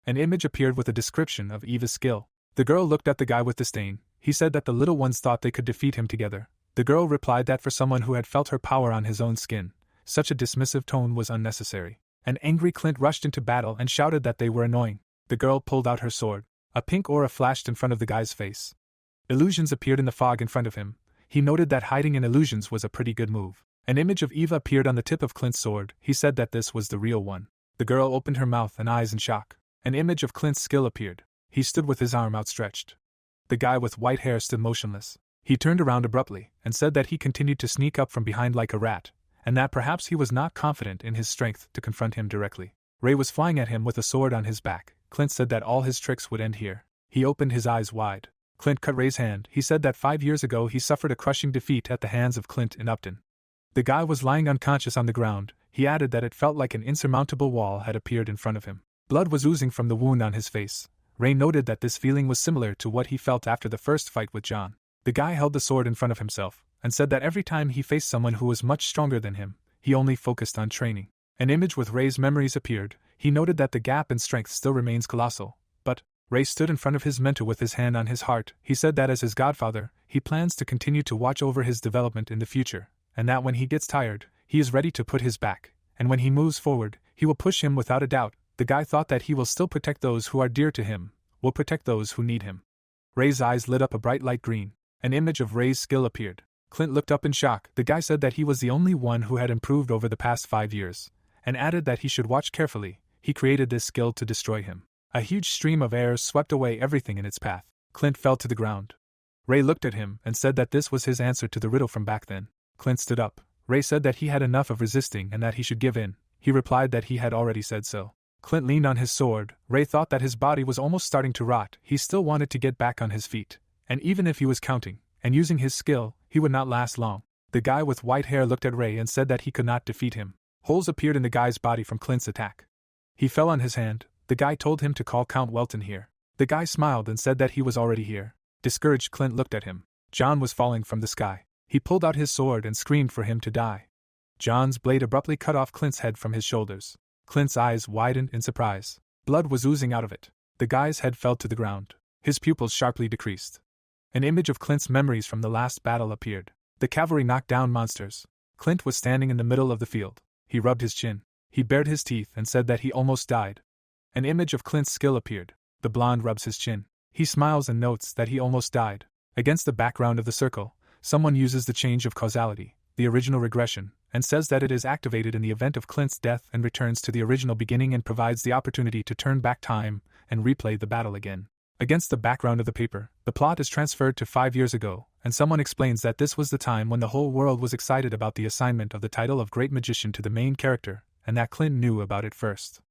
Speaker 1: An image appeared with a description of Eva's skill. The girl looked at the guy with disdain. He said that the little ones thought they could defeat him together. The girl replied that for someone who had felt her power on his own skin, such a dismissive tone was unnecessary. An angry Clint rushed into battle and shouted that they were annoying. The girl pulled out her sword. A pink aura flashed in front of the guy's face. Illusions appeared in the fog in front of him. He noted that hiding in illusions was a pretty good move. An image of Eva appeared on the tip of Clint's sword. He said that this was the real one. The girl opened her mouth and eyes in shock. An image of Clint's skill appeared. He stood with his arm outstretched. The guy with white hair stood motionless. He turned around abruptly and said that he continued to sneak up from behind like a rat, and that perhaps he was not confident in his strength to confront him directly. Ray was flying at him with a sword on his back. Clint said that all his tricks would end here. He opened his eyes wide. Clint cut Ray's hand. He said that 5 years ago he suffered a crushing defeat at the hands of Clint in Upton. The guy was lying unconscious on the ground. He added that it felt like an insurmountable wall had appeared in front of him. Blood was oozing from the wound on his face. Ray noted that this feeling was similar to what he felt after the first fight with John. The guy held the sword in front of himself, and said that every time he faced someone who was much stronger than him, he only focused on training. An image with Ray's memories appeared. He noted that the gap in strength still remains colossal, but Ray stood in front of his mentor with his hand on his heart. He said that as his godfather, he plans to continue to watch over his development in the future, and that when he gets tired, he is ready to put his back, and when he moves forward, he will push him without a doubt. The guy thought that he will still protect those who are dear to him, will protect those who need him. Ray's eyes lit up a bright light green. An image of Ray's skill appeared. Clint looked up in shock. The guy said that he was the only one who had improved over the past 5 years, and added that he should watch carefully. He created this skill to destroy him. A huge stream of air swept away everything in its path. Clint fell to the ground. Ray looked at him and said that this was his answer to the riddle from back then. Clint stood up. Ray said that he had enough of resisting and that he should give in. He replied that he had already said so. Clint leaned on his sword. Ray thought that his body was almost starting to rot. He still wanted to get back on his feet. And even if he was counting and using his skill, he would not last long. The guy with white hair looked at Ray and said that he could not defeat him. Holes appeared in the guy's body from Clint's attack. He fell on his hand. The guy told him to call Count Welton here. The guy smiled and said that he was already here. Discouraged, Clint looked at him. John was falling from the sky. He pulled out his sword and screamed for him to die. John's blade abruptly cut off Clint's head from his shoulders. Clint's eyes widened in surprise. Blood was oozing out of it. The guy's head fell to the ground. His pupils sharply decreased. An image of Clint's memories from the last battle appeared. The cavalry knocked down monsters. Clint was standing in the middle of the field. He rubbed his chin. He bared his teeth and said that he almost died. An image of Clint's skill appeared. The blonde rubs his chin. He smiles and notes that he almost died. Against the background of the circle, someone uses the change of causality, the original regression, and says that it is activated in the event of Clint's death and returns to the original beginning and provides the opportunity to turn back time and replay the battle again. Against the background of the paper, the plot is transferred to 5 years ago, and someone explains that this was the time when the whole world was excited about the assignment of the title of Great Magician to the main character, and that Clint knew about it first.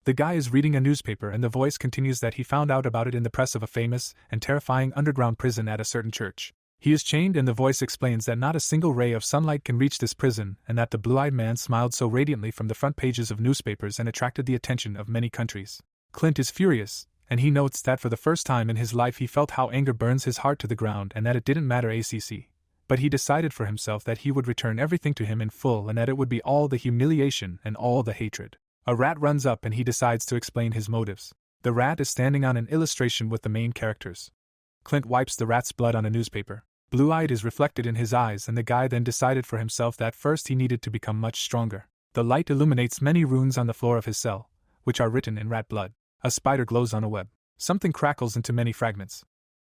Speaker 1: The guy is reading a newspaper and the voice continues that he found out about it in the press of a famous and terrifying underground prison at a certain church. He is chained and the voice explains that not a single ray of sunlight can reach this prison and that the blue-eyed man smiled so radiantly from the front pages of newspapers and attracted the attention of many countries. Clint is furious, and he notes that for the first time in his life he felt how anger burns his heart to the ground and that it didn't matter ACC. But he decided for himself that he would return everything to him in full and that it would be all the humiliation and all the hatred. A rat runs up and he decides to explain his motives. The rat is standing on an illustration with the main characters. Clint wipes the rat's blood on a newspaper. Blue-eyed is reflected in his eyes and the guy then decided for himself that first he needed to become much stronger. The light illuminates many runes on the floor of his cell, which are written in rat blood. A spider glows on a web. Something crackles into many fragments.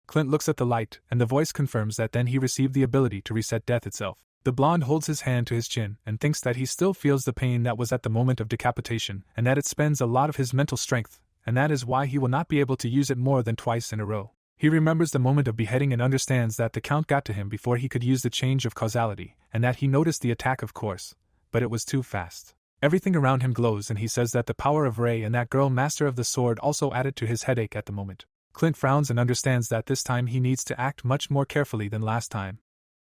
Speaker 1: Clint looks at the light and the voice confirms that then he received the ability to reset death itself. The blonde holds his hand to his chin and thinks that he still feels the pain that was at the moment of decapitation and that it spends a lot of his mental strength, and that is why he will not be able to use it more than twice in a row. He remembers the moment of beheading and understands that the count got to him before he could use the change of causality, and that he noticed the attack of course, but it was too fast. Everything around him glows and he says that the power of Ray and that girl master of the sword also added to his headache at the moment. Clint frowns and understands that this time he needs to act much more carefully than last time.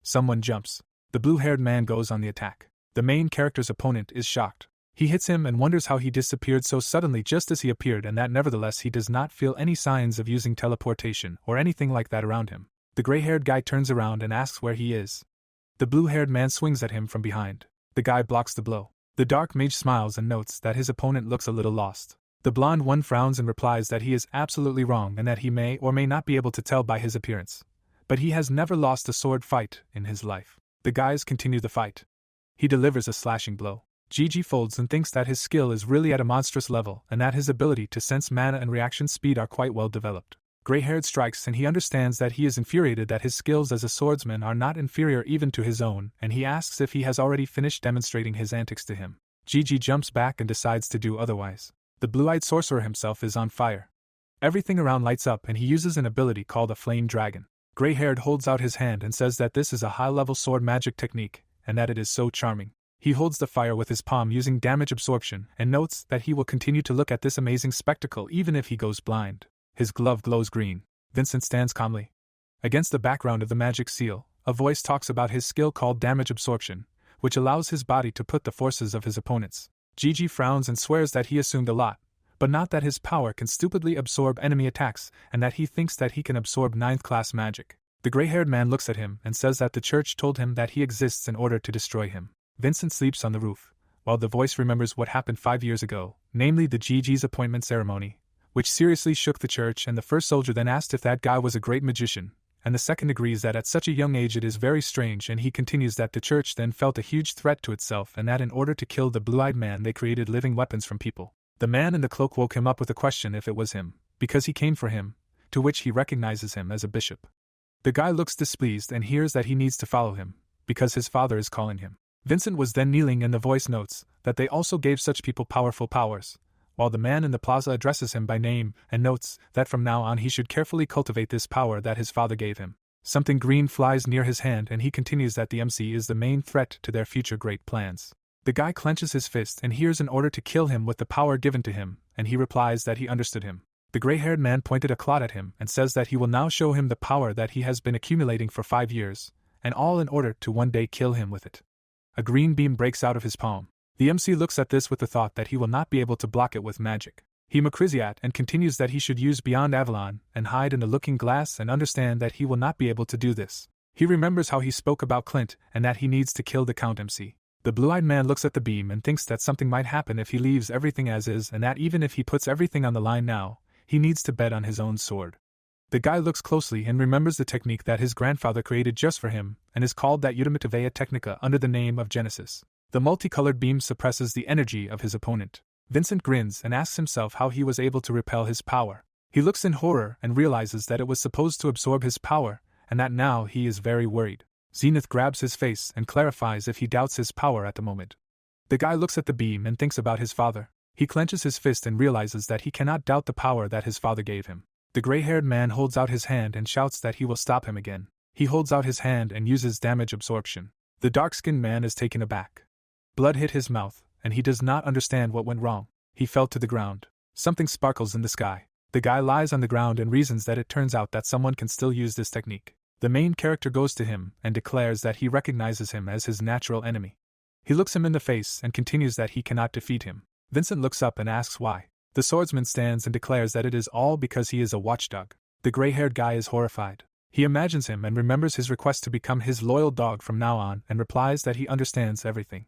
Speaker 1: Someone jumps. The blue-haired man goes on the attack. The main character's opponent is shocked. He hits him and wonders how he disappeared so suddenly just as he appeared and that nevertheless he does not feel any signs of using teleportation or anything like that around him. The gray-haired guy turns around and asks where he is. The blue-haired man swings at him from behind. The guy blocks the blow. The dark mage smiles and notes that his opponent looks a little lost. The blonde one frowns and replies that he is absolutely wrong and that he may or may not be able to tell by his appearance. But he has never lost a sword fight in his life. The guys continue the fight. He delivers a slashing blow. Gigi folds and thinks that his skill is really at a monstrous level and that his ability to sense mana and reaction speed are quite well developed. Gray-haired strikes and he understands that he is infuriated that his skills as a swordsman are not inferior even to his own and he asks if he has already finished demonstrating his antics to him. Gigi jumps back and decides to do otherwise. The blue-eyed sorcerer himself is on fire. Everything around lights up and he uses an ability called a flame dragon. Gray-haired holds out his hand and says that this is a high-level sword magic technique, and that it is so charming. He holds the fire with his palm using damage absorption, and notes that he will continue to look at this amazing spectacle even if he goes blind. His glove glows green. Vincent stands calmly. Against the background of the magic seal, a voice talks about his skill called damage absorption, which allows his body to put the forces of his opponents. Gigi frowns and swears that he assumed a lot, but not that his power can stupidly absorb enemy attacks and that he thinks that he can absorb 9th class magic. The gray-haired man looks at him and says that the church told him that he exists in order to destroy him. Vincent sleeps on the roof, while the voice remembers what happened 5 years ago, namely the Gigi's appointment ceremony, which seriously shook the church, and the first soldier then asked if that guy was a great magician, and the second agrees that at such a young age it is very strange, and he continues that the church then felt a huge threat to itself and that in order to kill the blue-eyed man they created living weapons from people. The man in the cloak woke him up with a question if it was him, because he came for him, to which he recognizes him as a bishop. The guy looks displeased and hears that he needs to follow him, because his father is calling him. Vincent was then kneeling and the voice notes that they also gave such people powerful powers, while the man in the plaza addresses him by name and notes that from now on he should carefully cultivate this power that his father gave him. Something green flies near his hand and he continues that the MC is the main threat to their future great plans. The guy clenches his fist and hears an order to kill him with the power given to him, and he replies that he understood him. The gray-haired man pointed a clod at him and says that he will now show him the power that he has been accumulating for 5 years, and all in order to one day kill him with it. A green beam breaks out of his palm. The MC looks at this with the thought that he will not be able to block it with magic. He Macrisiat and continues that he should use Beyond Avalon and hide in the looking glass and understand that he will not be able to do this. He remembers how he spoke about Clint and that he needs to kill the Count MC. The blue-eyed man looks at the beam and thinks that something might happen if he leaves everything as is and that even if he puts everything on the line now, he needs to bet on his own sword. The guy looks closely and remembers the technique that his grandfather created just for him and is called that Udamativaya Technica under the name of Genesis. The multicolored beam suppresses the energy of his opponent. Vincent grins and asks himself how he was able to repel his power. He looks in horror and realizes that it was supposed to absorb his power, and that now he is very worried. Zenith grabs his face and clarifies if he doubts his power at the moment. The guy looks at the beam and thinks about his father. He clenches his fist and realizes that he cannot doubt the power that his father gave him. The gray-haired man holds out his hand and shouts that he will stop him again. He holds out his hand and uses damage absorption. The dark-skinned man is taken aback. Blood hit his mouth, and he does not understand what went wrong. He fell to the ground. Something sparkles in the sky. The guy lies on the ground and reasons that it turns out that someone can still use this technique. The main character goes to him and declares that he recognizes him as his natural enemy. He looks him in the face and continues that he cannot defeat him. Vincent looks up and asks why. The swordsman stands and declares that it is all because he is a watchdog. The gray-haired guy is horrified. He imagines him and remembers his request to become his loyal dog from now on and replies that he understands everything.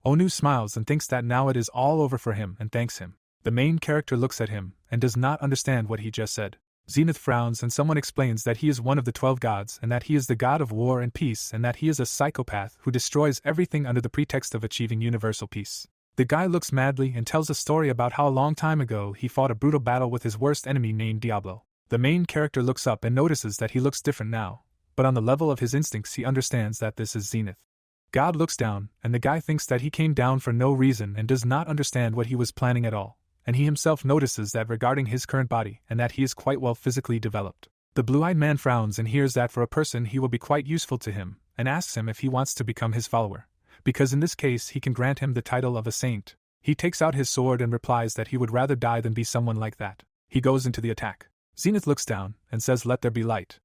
Speaker 1: Onu smiles and thinks that now it is all over for him and thanks him. The main character looks at him and does not understand what he just said. Zenith frowns and someone explains that he is one of the 12 gods and that he is the god of war and peace and that he is a psychopath who destroys everything under the pretext of achieving universal peace. The guy looks madly and tells a story about how a long time ago he fought a brutal battle with his worst enemy named Diablo. The main character looks up and notices that he looks different now, but on the level of his instincts he understands that this is Zenith. God looks down, and the guy thinks that he came down for no reason and does not understand what he was planning at all, and he himself notices that regarding his current body and that he is quite well physically developed. The blue-eyed man frowns and hears that for a person he will be quite useful to him, and asks him if he wants to become his follower, because in this case he can grant him the title of a saint. He takes out his sword and replies that he would rather die than be someone like that. He goes into the attack. Zenith looks down and says let there be light.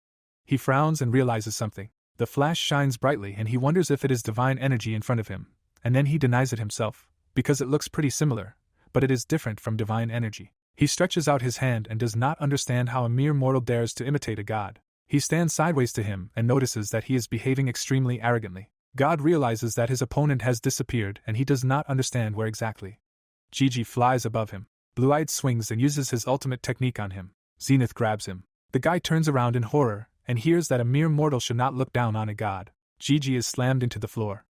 Speaker 1: He frowns and realizes something. The flash shines brightly and he wonders if it is divine energy in front of him, and then he denies it himself, because it looks pretty similar, but it is different from divine energy. He stretches out his hand and does not understand how a mere mortal dares to imitate a god. He stands sideways to him and notices that he is behaving extremely arrogantly. God realizes that his opponent has disappeared and he does not understand where exactly. Gigi flies above him. Blue-eyed swings and uses his ultimate technique on him. Zenith grabs him. The guy turns around in horror and hears that a mere mortal should not look down on a god. Gigi is slammed into the floor.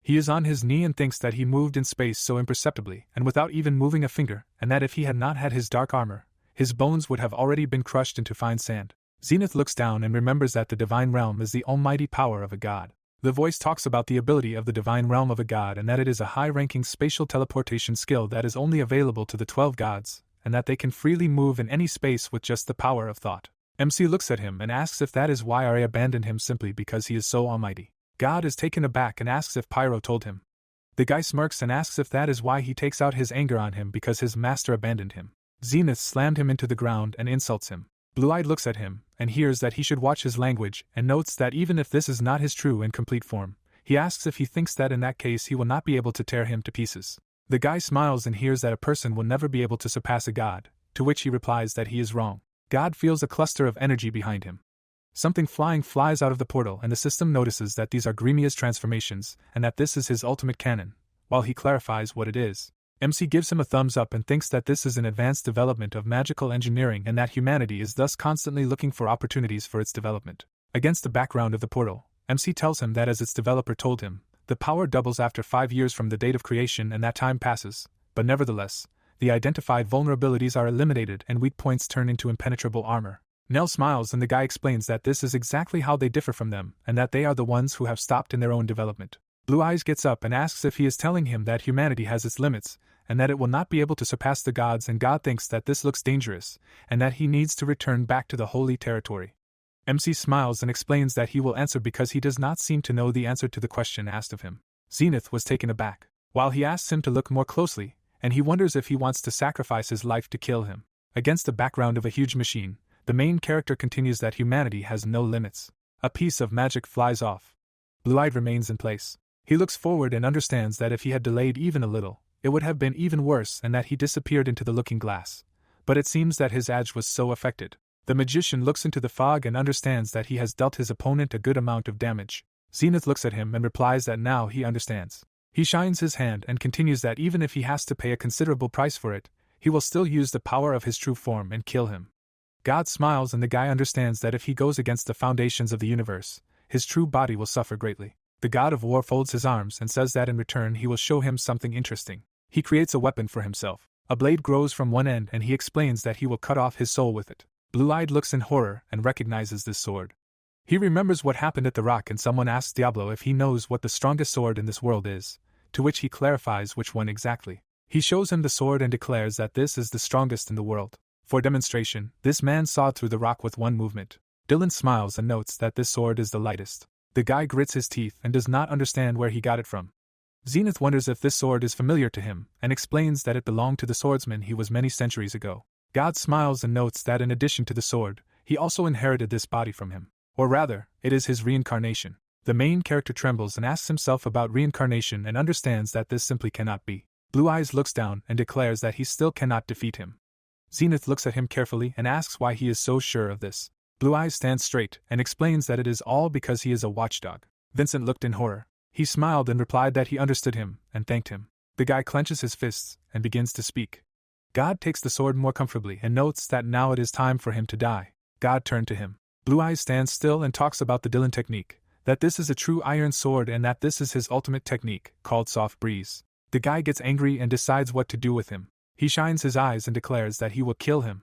Speaker 1: He is on his knee and thinks that he moved in space so imperceptibly and without even moving a finger, and that if he had not had his dark armor, his bones would have already been crushed into fine sand. Zenith looks down and remembers that the divine realm is the almighty power of a god. The voice talks about the ability of the divine realm of a god and that it is a high-ranking spatial teleportation skill that is only available to the 12 gods, and that they can freely move in any space with just the power of thought. MC looks at him and asks if that is why Ari abandoned him simply because he is so almighty. God is taken aback and asks if Pyro told him. The guy smirks and asks if that is why he takes out his anger on him because his master abandoned him. Zenith slammed him into the ground and insults him. Blue-eyed looks at him and hears that he should watch his language and notes that even if this is not his true and complete form, he asks if he thinks that in that case he will not be able to tear him to pieces. The guy smiles and hears that a person will never be able to surpass a god, to which he replies that he is wrong. God feels a cluster of energy behind him. Something flying flies out of the portal and the system notices that these are Grimia's transformations and that this is his ultimate cannon, while he clarifies what it is. MC gives him a thumbs up and thinks that this is an advanced development of magical engineering and that humanity is thus constantly looking for opportunities for its development. Against the background of the portal, MC tells him that as its developer told him, the power doubles after 5 years from the date of creation and that time passes, but nevertheless, the identified vulnerabilities are eliminated and weak points turn into impenetrable armor. Nell smiles and the guy explains that this is exactly how they differ from them and that they are the ones who have stopped in their own development. Blue Eyes gets up and asks if he is telling him that humanity has its limits and that it will not be able to surpass the gods, and God thinks that this looks dangerous and that he needs to return back to the holy territory. MC smiles and explains that he will answer because he does not seem to know the answer to the question asked of him. Zenith was taken aback. While he asks him to look more closely, and he wonders if he wants to sacrifice his life to kill him. Against the background of a huge machine, the main character continues that humanity has no limits. A piece of magic flies off. Blue-eyed remains in place. He looks forward and understands that if he had delayed even a little, it would have been even worse, and that he disappeared into the looking glass. But it seems that his edge was so affected. The magician looks into the fog and understands that he has dealt his opponent a good amount of damage. Zenith looks at him and replies that now he understands. He shines his hand and continues that even if he has to pay a considerable price for it, he will still use the power of his true form and kill him. God smiles, and the guy understands that if he goes against the foundations of the universe, his true body will suffer greatly. The god of war folds his arms and says that in return he will show him something interesting. He creates a weapon for himself. A blade grows from one end and he explains that he will cut off his soul with it. Blue-eyed looks in horror and recognizes this sword. He remembers what happened at the rock, and someone asks Diablo if he knows what the strongest sword in this world is, to which he clarifies which one exactly. He shows him the sword and declares that this is the strongest in the world. For demonstration, this man sawed through the rock with one movement. Dylan smiles and notes that this sword is the lightest. The guy grits his teeth and does not understand where he got it from. Zenith wonders if this sword is familiar to him, and explains that it belonged to the swordsman he was many centuries ago. God smiles and notes that in addition to the sword, he also inherited this body from him. Or rather, it is his reincarnation. The main character trembles and asks himself about reincarnation and understands that this simply cannot be. Blue Eyes looks down and declares that he still cannot defeat him. Zenith looks at him carefully and asks why he is so sure of this. Blue Eyes stands straight and explains that it is all because he is a watchdog. Vincent looked in horror. He smiled and replied that he understood him and thanked him. The guy clenches his fists and begins to speak. God takes the sword more comfortably and notes that now it is time for him to die. God turned to him. Blue Eyes stands still and talks about the Dylan technique, that this is a true iron sword and that this is his ultimate technique, called soft breeze. The guy gets angry and decides what to do with him. He shines his eyes and declares that he will kill him.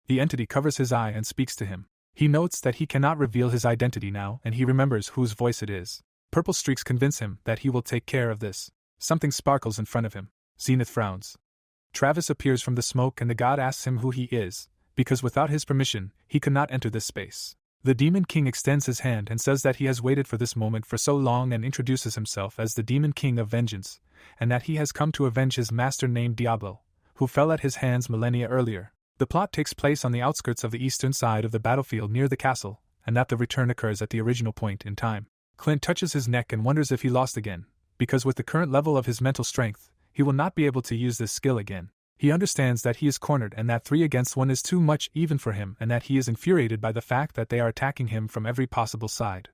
Speaker 1: The entity covers his eye and speaks to him. He notes that he cannot reveal his identity now, and he remembers whose voice it is. Purple streaks convince him that he will take care of this. Something sparkles in front of him. Zenith frowns. Travis appears from the smoke and the god asks him who he is, because without his permission, he could not enter this space. The Demon King extends his hand and says that he has waited for this moment for so long and introduces himself as the Demon King of Vengeance, and that he has come to avenge his master named Diablo, who fell at his hands millennia earlier. The plot takes place on the outskirts of the eastern side of the battlefield near the castle, and that the return occurs at the original point in time. Clint touches his neck and wonders if he lost again, because with the current level of his mental strength, he will not be able to use this skill again. He understands that he is cornered and that 3 against 1 is too much even for him, and that he is infuriated by the fact that they are attacking him from every possible side.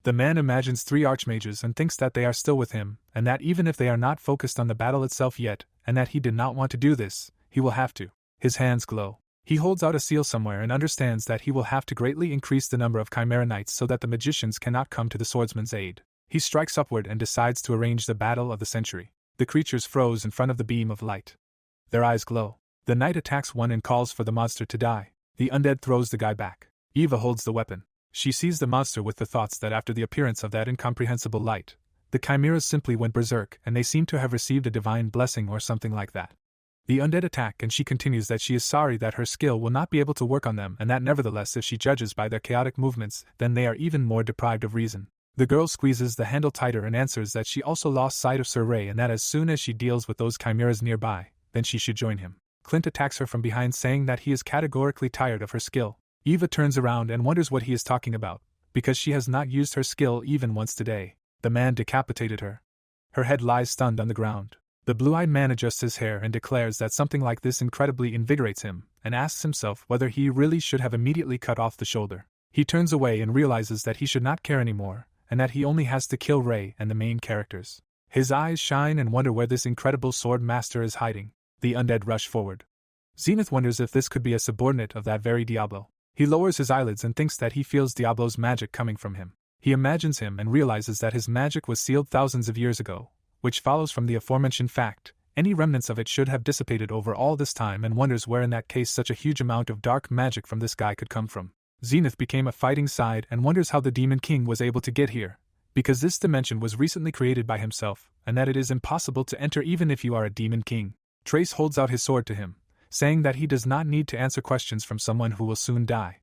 Speaker 1: The man imagines 3 archmages and thinks that they are still with him, and that even if they are not focused on the battle itself yet, and that he did not want to do this, he will have to. His hands glow. He holds out a seal somewhere and understands that he will have to greatly increase the number of Chimera Knights so that the magicians cannot come to the swordsman's aid. He strikes upward and decides to arrange the battle of the century. The creatures froze in front of the beam of light. Their eyes glow. The knight attacks one and calls for the monster to die. The undead throws the guy back. Eva holds the weapon. She sees the monster with the thoughts that after the appearance of that incomprehensible light, the chimeras simply went berserk and they seem to have received a divine blessing or something like that. The undead attack and she continues that she is sorry that her skill will not be able to work on them and that nevertheless if she judges by their chaotic movements then they are even more deprived of reason. The girl squeezes the handle tighter and answers that she also lost sight of Sir Ray and that as soon as she deals with those chimeras nearby, then she should join him. Clint attacks her from behind saying that he is categorically tired of her skill. Eva turns around and wonders what he is talking about, because she has not used her skill even once today. The man decapitated her. Her head lies stunned on the ground. The blue-eyed man adjusts his hair and declares that something like this incredibly invigorates him, and asks himself whether he really should have immediately cut off the shoulder. He turns away and realizes that he should not care anymore, and that he only has to kill Ray and the main characters. His eyes shine and wonder where this incredible sword master is hiding. The undead rush forward. Zenith wonders if this could be a subordinate of that very Diablo. He lowers his eyelids and thinks that he feels Diablo's magic coming from him. He imagines him and realizes that his magic was sealed thousands of years ago, which follows from the aforementioned fact. Any remnants of it should have dissipated over all this time and wonders where in that case such a huge amount of dark magic from this guy could come from. Zenith became a fighting side and wonders how the Demon King was able to get here, because this dimension was recently created by himself, and that it is impossible to enter even if you are a Demon King. Trace holds out his sword to him, saying that he does not need to answer questions from someone who will soon die.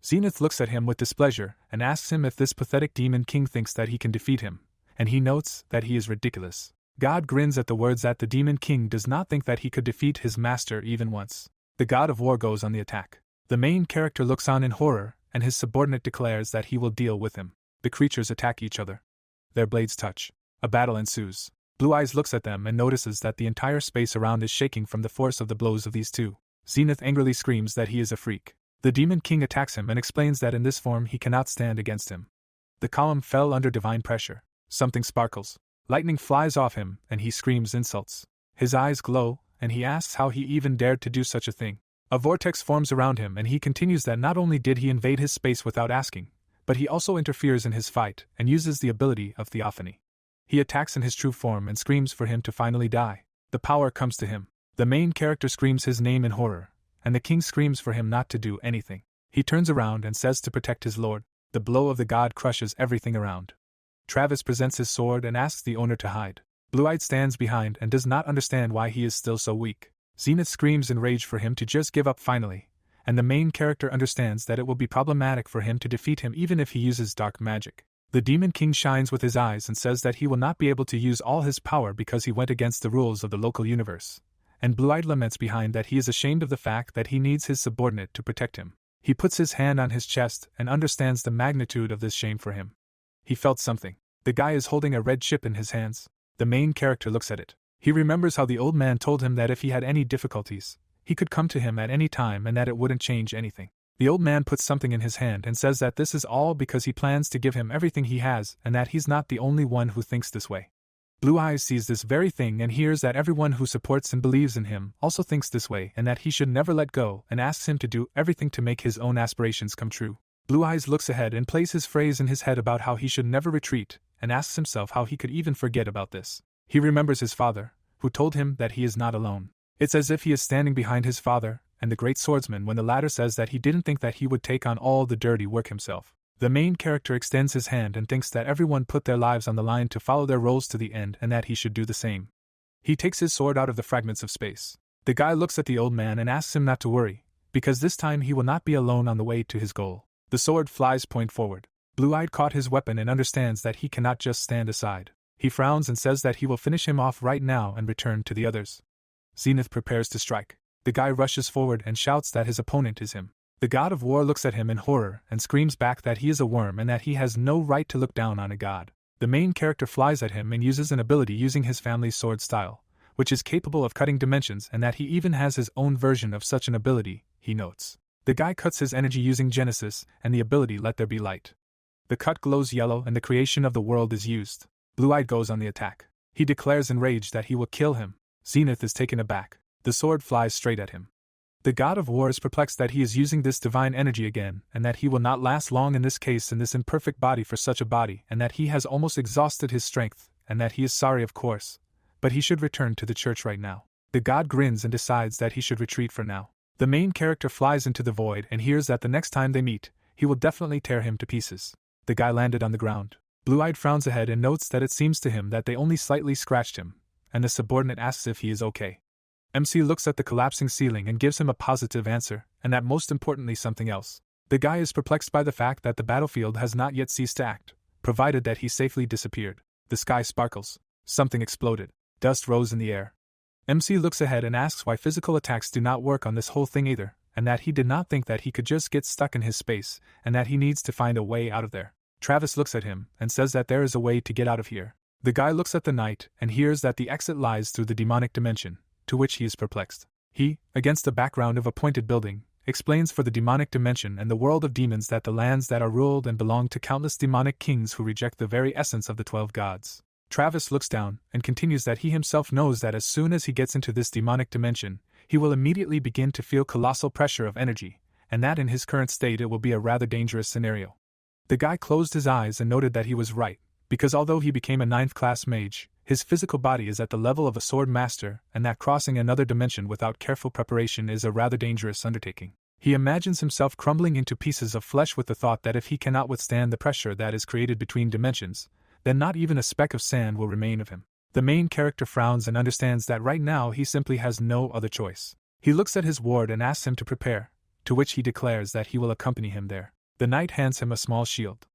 Speaker 1: Zenith looks at him with displeasure and asks him if this pathetic Demon King thinks that he can defeat him, and he notes that he is ridiculous. God grins at the words that the Demon King does not think that he could defeat his master even once. The God of War goes on the attack. The main character looks on in horror, and his subordinate declares that he will deal with him. The creatures attack each other. Their blades touch. A battle ensues. Blue Eyes looks at them and notices that the entire space around is shaking from the force of the blows of these two. Zenith angrily screams that he is a freak. The Demon King attacks him and explains that in this form he cannot stand against him. The column fell under divine pressure. Something sparkles. Lightning flies off him, and he screams insults. His eyes glow, and he asks how he even dared to do such a thing. A vortex forms around him, and he continues that not only did he invade his space without asking, but he also interferes in his fight and uses the ability of theophany. He attacks in his true form and screams for him to finally die. The power comes to him. The main character screams his name in horror, and the king screams for him not to do anything. He turns around and says to protect his lord. The blow of the god crushes everything around. Travis presents his sword and asks the owner to hide. Blue-Eyed stands behind and does not understand why he is still so weak. Zenith screams in rage for him to just give up finally, and the main character understands that it will be problematic for him to defeat him even if he uses dark magic. The Demon King shines with his eyes and says that he will not be able to use all his power because he went against the rules of the local universe. And Blue-Eyed laments behind that he is ashamed of the fact that he needs his subordinate to protect him. He puts his hand on his chest and understands the magnitude of this shame for him. He felt something. The guy is holding a red chip in his hands. The main character looks at it. He remembers how the old man told him that if he had any difficulties, he could come to him at any time and that it wouldn't change anything. The old man puts something in his hand and says that this is all because he plans to give him everything he has and that he's not the only one who thinks this way. Blue Eyes sees this very thing and hears that everyone who supports and believes in him also thinks this way and that he should never let go and asks him to do everything to make his own aspirations come true. Blue Eyes looks ahead and plays his phrase in his head about how he should never retreat and asks himself how he could even forget about this. He remembers his father, who told him that he is not alone. It's as if he is standing behind his father and the great swordsman when the latter says that he didn't think that he would take on all the dirty work himself. The main character extends his hand and thinks that everyone put their lives on the line to follow their roles to the end and that he should do the same. He takes his sword out of the fragments of space. The guy looks at the old man and asks him not to worry, because this time he will not be alone on the way to his goal. The sword flies point forward. Blue-Eyed caught his weapon and understands that he cannot just stand aside. He frowns and says that he will finish him off right now and return to the others. Zenith prepares to strike. The guy rushes forward and shouts that his opponent is him. The god of war looks at him in horror and screams back that he is a worm and that he has no right to look down on a god. The main character flies at him and uses an ability using his family's sword style, which is capable of cutting dimensions and that he even has his own version of such an ability, he notes. The guy cuts his energy using Genesis and the ability Let There Be Light. The cut glows yellow and the creation of the world is used. Blue-Eyed goes on the attack. He declares in rage that he will kill him. Zenith is taken aback. The sword flies straight at him. The god of war is perplexed that he is using this divine energy again and that he will not last long in this case in this imperfect body for such a body and that he has almost exhausted his strength and that he is sorry of course, but he should return to the church right now. The god grins and decides that he should retreat for now. The main character flies into the void and hears that the next time they meet, he will definitely tear him to pieces. The guy landed on the ground. Blue-Eyed frowns ahead and notes that it seems to him that they only slightly scratched him, and the subordinate asks if he is okay. MC looks at the collapsing ceiling and gives him a positive answer, and that most importantly something else. The guy is perplexed by the fact that the battlefield has not yet ceased to act, provided that he safely disappeared. The sky sparkles. Something exploded. Dust rose in the air. MC looks ahead and asks why physical attacks do not work on this whole thing either, and that he did not think that he could just get stuck in his space, and that he needs to find a way out of there. Travis looks at him and says that there is a way to get out of here. The guy looks at the night and hears that the exit lies through the demonic dimension, to which he is perplexed. He, against the background of a pointed building, explains for the demonic dimension and the world of demons that the lands that are ruled and belong to countless demonic kings who reject the very essence of the 12 gods. Travis looks down and continues that he himself knows that as soon as he gets into this demonic dimension, he will immediately begin to feel colossal pressure of energy, and that in his current state it will be a rather dangerous scenario. The guy closed his eyes and noted that he was right, because although he became a 9th-class mage, his physical body is at the level of a sword master, and that crossing another dimension without careful preparation is a rather dangerous undertaking. He imagines himself crumbling into pieces of flesh with the thought that if he cannot withstand the pressure that is created between dimensions, then not even a speck of sand will remain of him. The main character frowns and understands that right now he simply has no other choice. He looks at his ward and asks him to prepare, to which he declares that he will accompany him there. The knight hands him a small shield.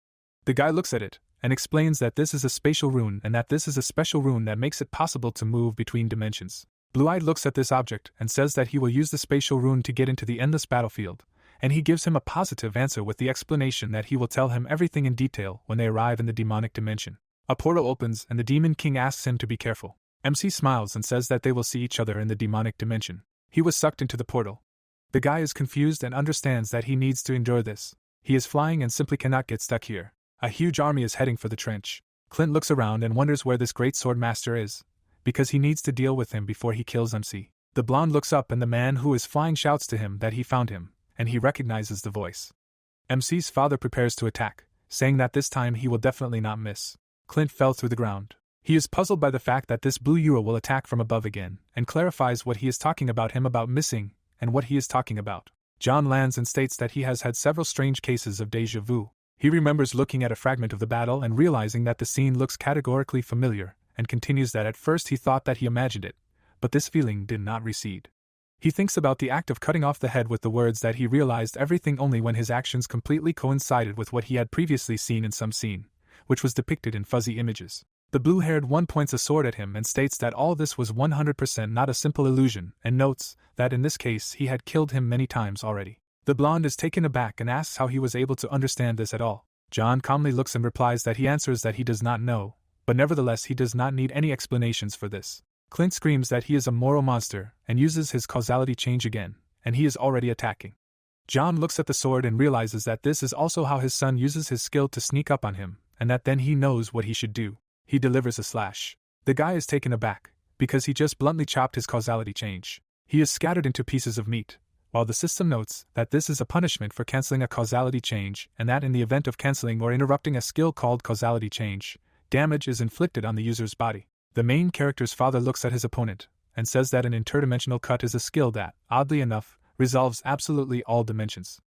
Speaker 1: The guy looks at it, and explains that this is a spatial rune and that this is a special rune that makes it possible to move between dimensions. Blue-Eyed looks at this object and says that he will use the spatial rune to get into the endless battlefield, and he gives him a positive answer with the explanation that he will tell him everything in detail when they arrive in the demonic dimension. A portal opens and the Demon King asks him to be careful. MC smiles and says that they will see each other in the demonic dimension. He was sucked into the portal. The guy is confused and understands that he needs to endure this. He is flying and simply cannot get stuck here. A huge army is heading for the trench. Clint looks around and wonders where this great sword master is, because he needs to deal with him before he kills MC. The blonde looks up and the man who is flying shouts to him that he found him, and he recognizes the voice. MC's father prepares to attack, saying that this time he will definitely not miss. Clint fell through the ground. He is puzzled by the fact that this blue Euro will attack from above again, and clarifies what he is talking about him about missing, and what he is talking about. John lands and states that he has had several strange cases of déjà vu. He remembers looking at a fragment of the battle and realizing that the scene looks categorically familiar, and continues that at first he thought that he imagined it, but this feeling did not recede. He thinks about the act of cutting off the head with the words that he realized everything only when his actions completely coincided with what he had previously seen in some scene, which was depicted in fuzzy images. The blue-haired one points a sword at him and states that all this was 100% not a simple illusion, and notes that in this case he had killed him many times already. The blonde is taken aback and asks how he was able to understand this at all. John calmly looks and replies that he answers that he does not know, but nevertheless he does not need any explanations for this. Clint screams that he is a moral monster and uses his causality change again, and he is already attacking. John looks at the sword and realizes that this is also how his son uses his skill to sneak up on him, and that then he knows what he should do. He delivers a slash. The guy is taken aback, because he just bluntly chopped his causality change. He is scattered into pieces of meat, while the system notes that this is a punishment for canceling a causality change, and that in the event of canceling or interrupting a skill called causality change, damage is inflicted on the user's body. The main character's father looks at his opponent, and says that an interdimensional cut is a skill that, oddly enough, resolves absolutely all dimensions.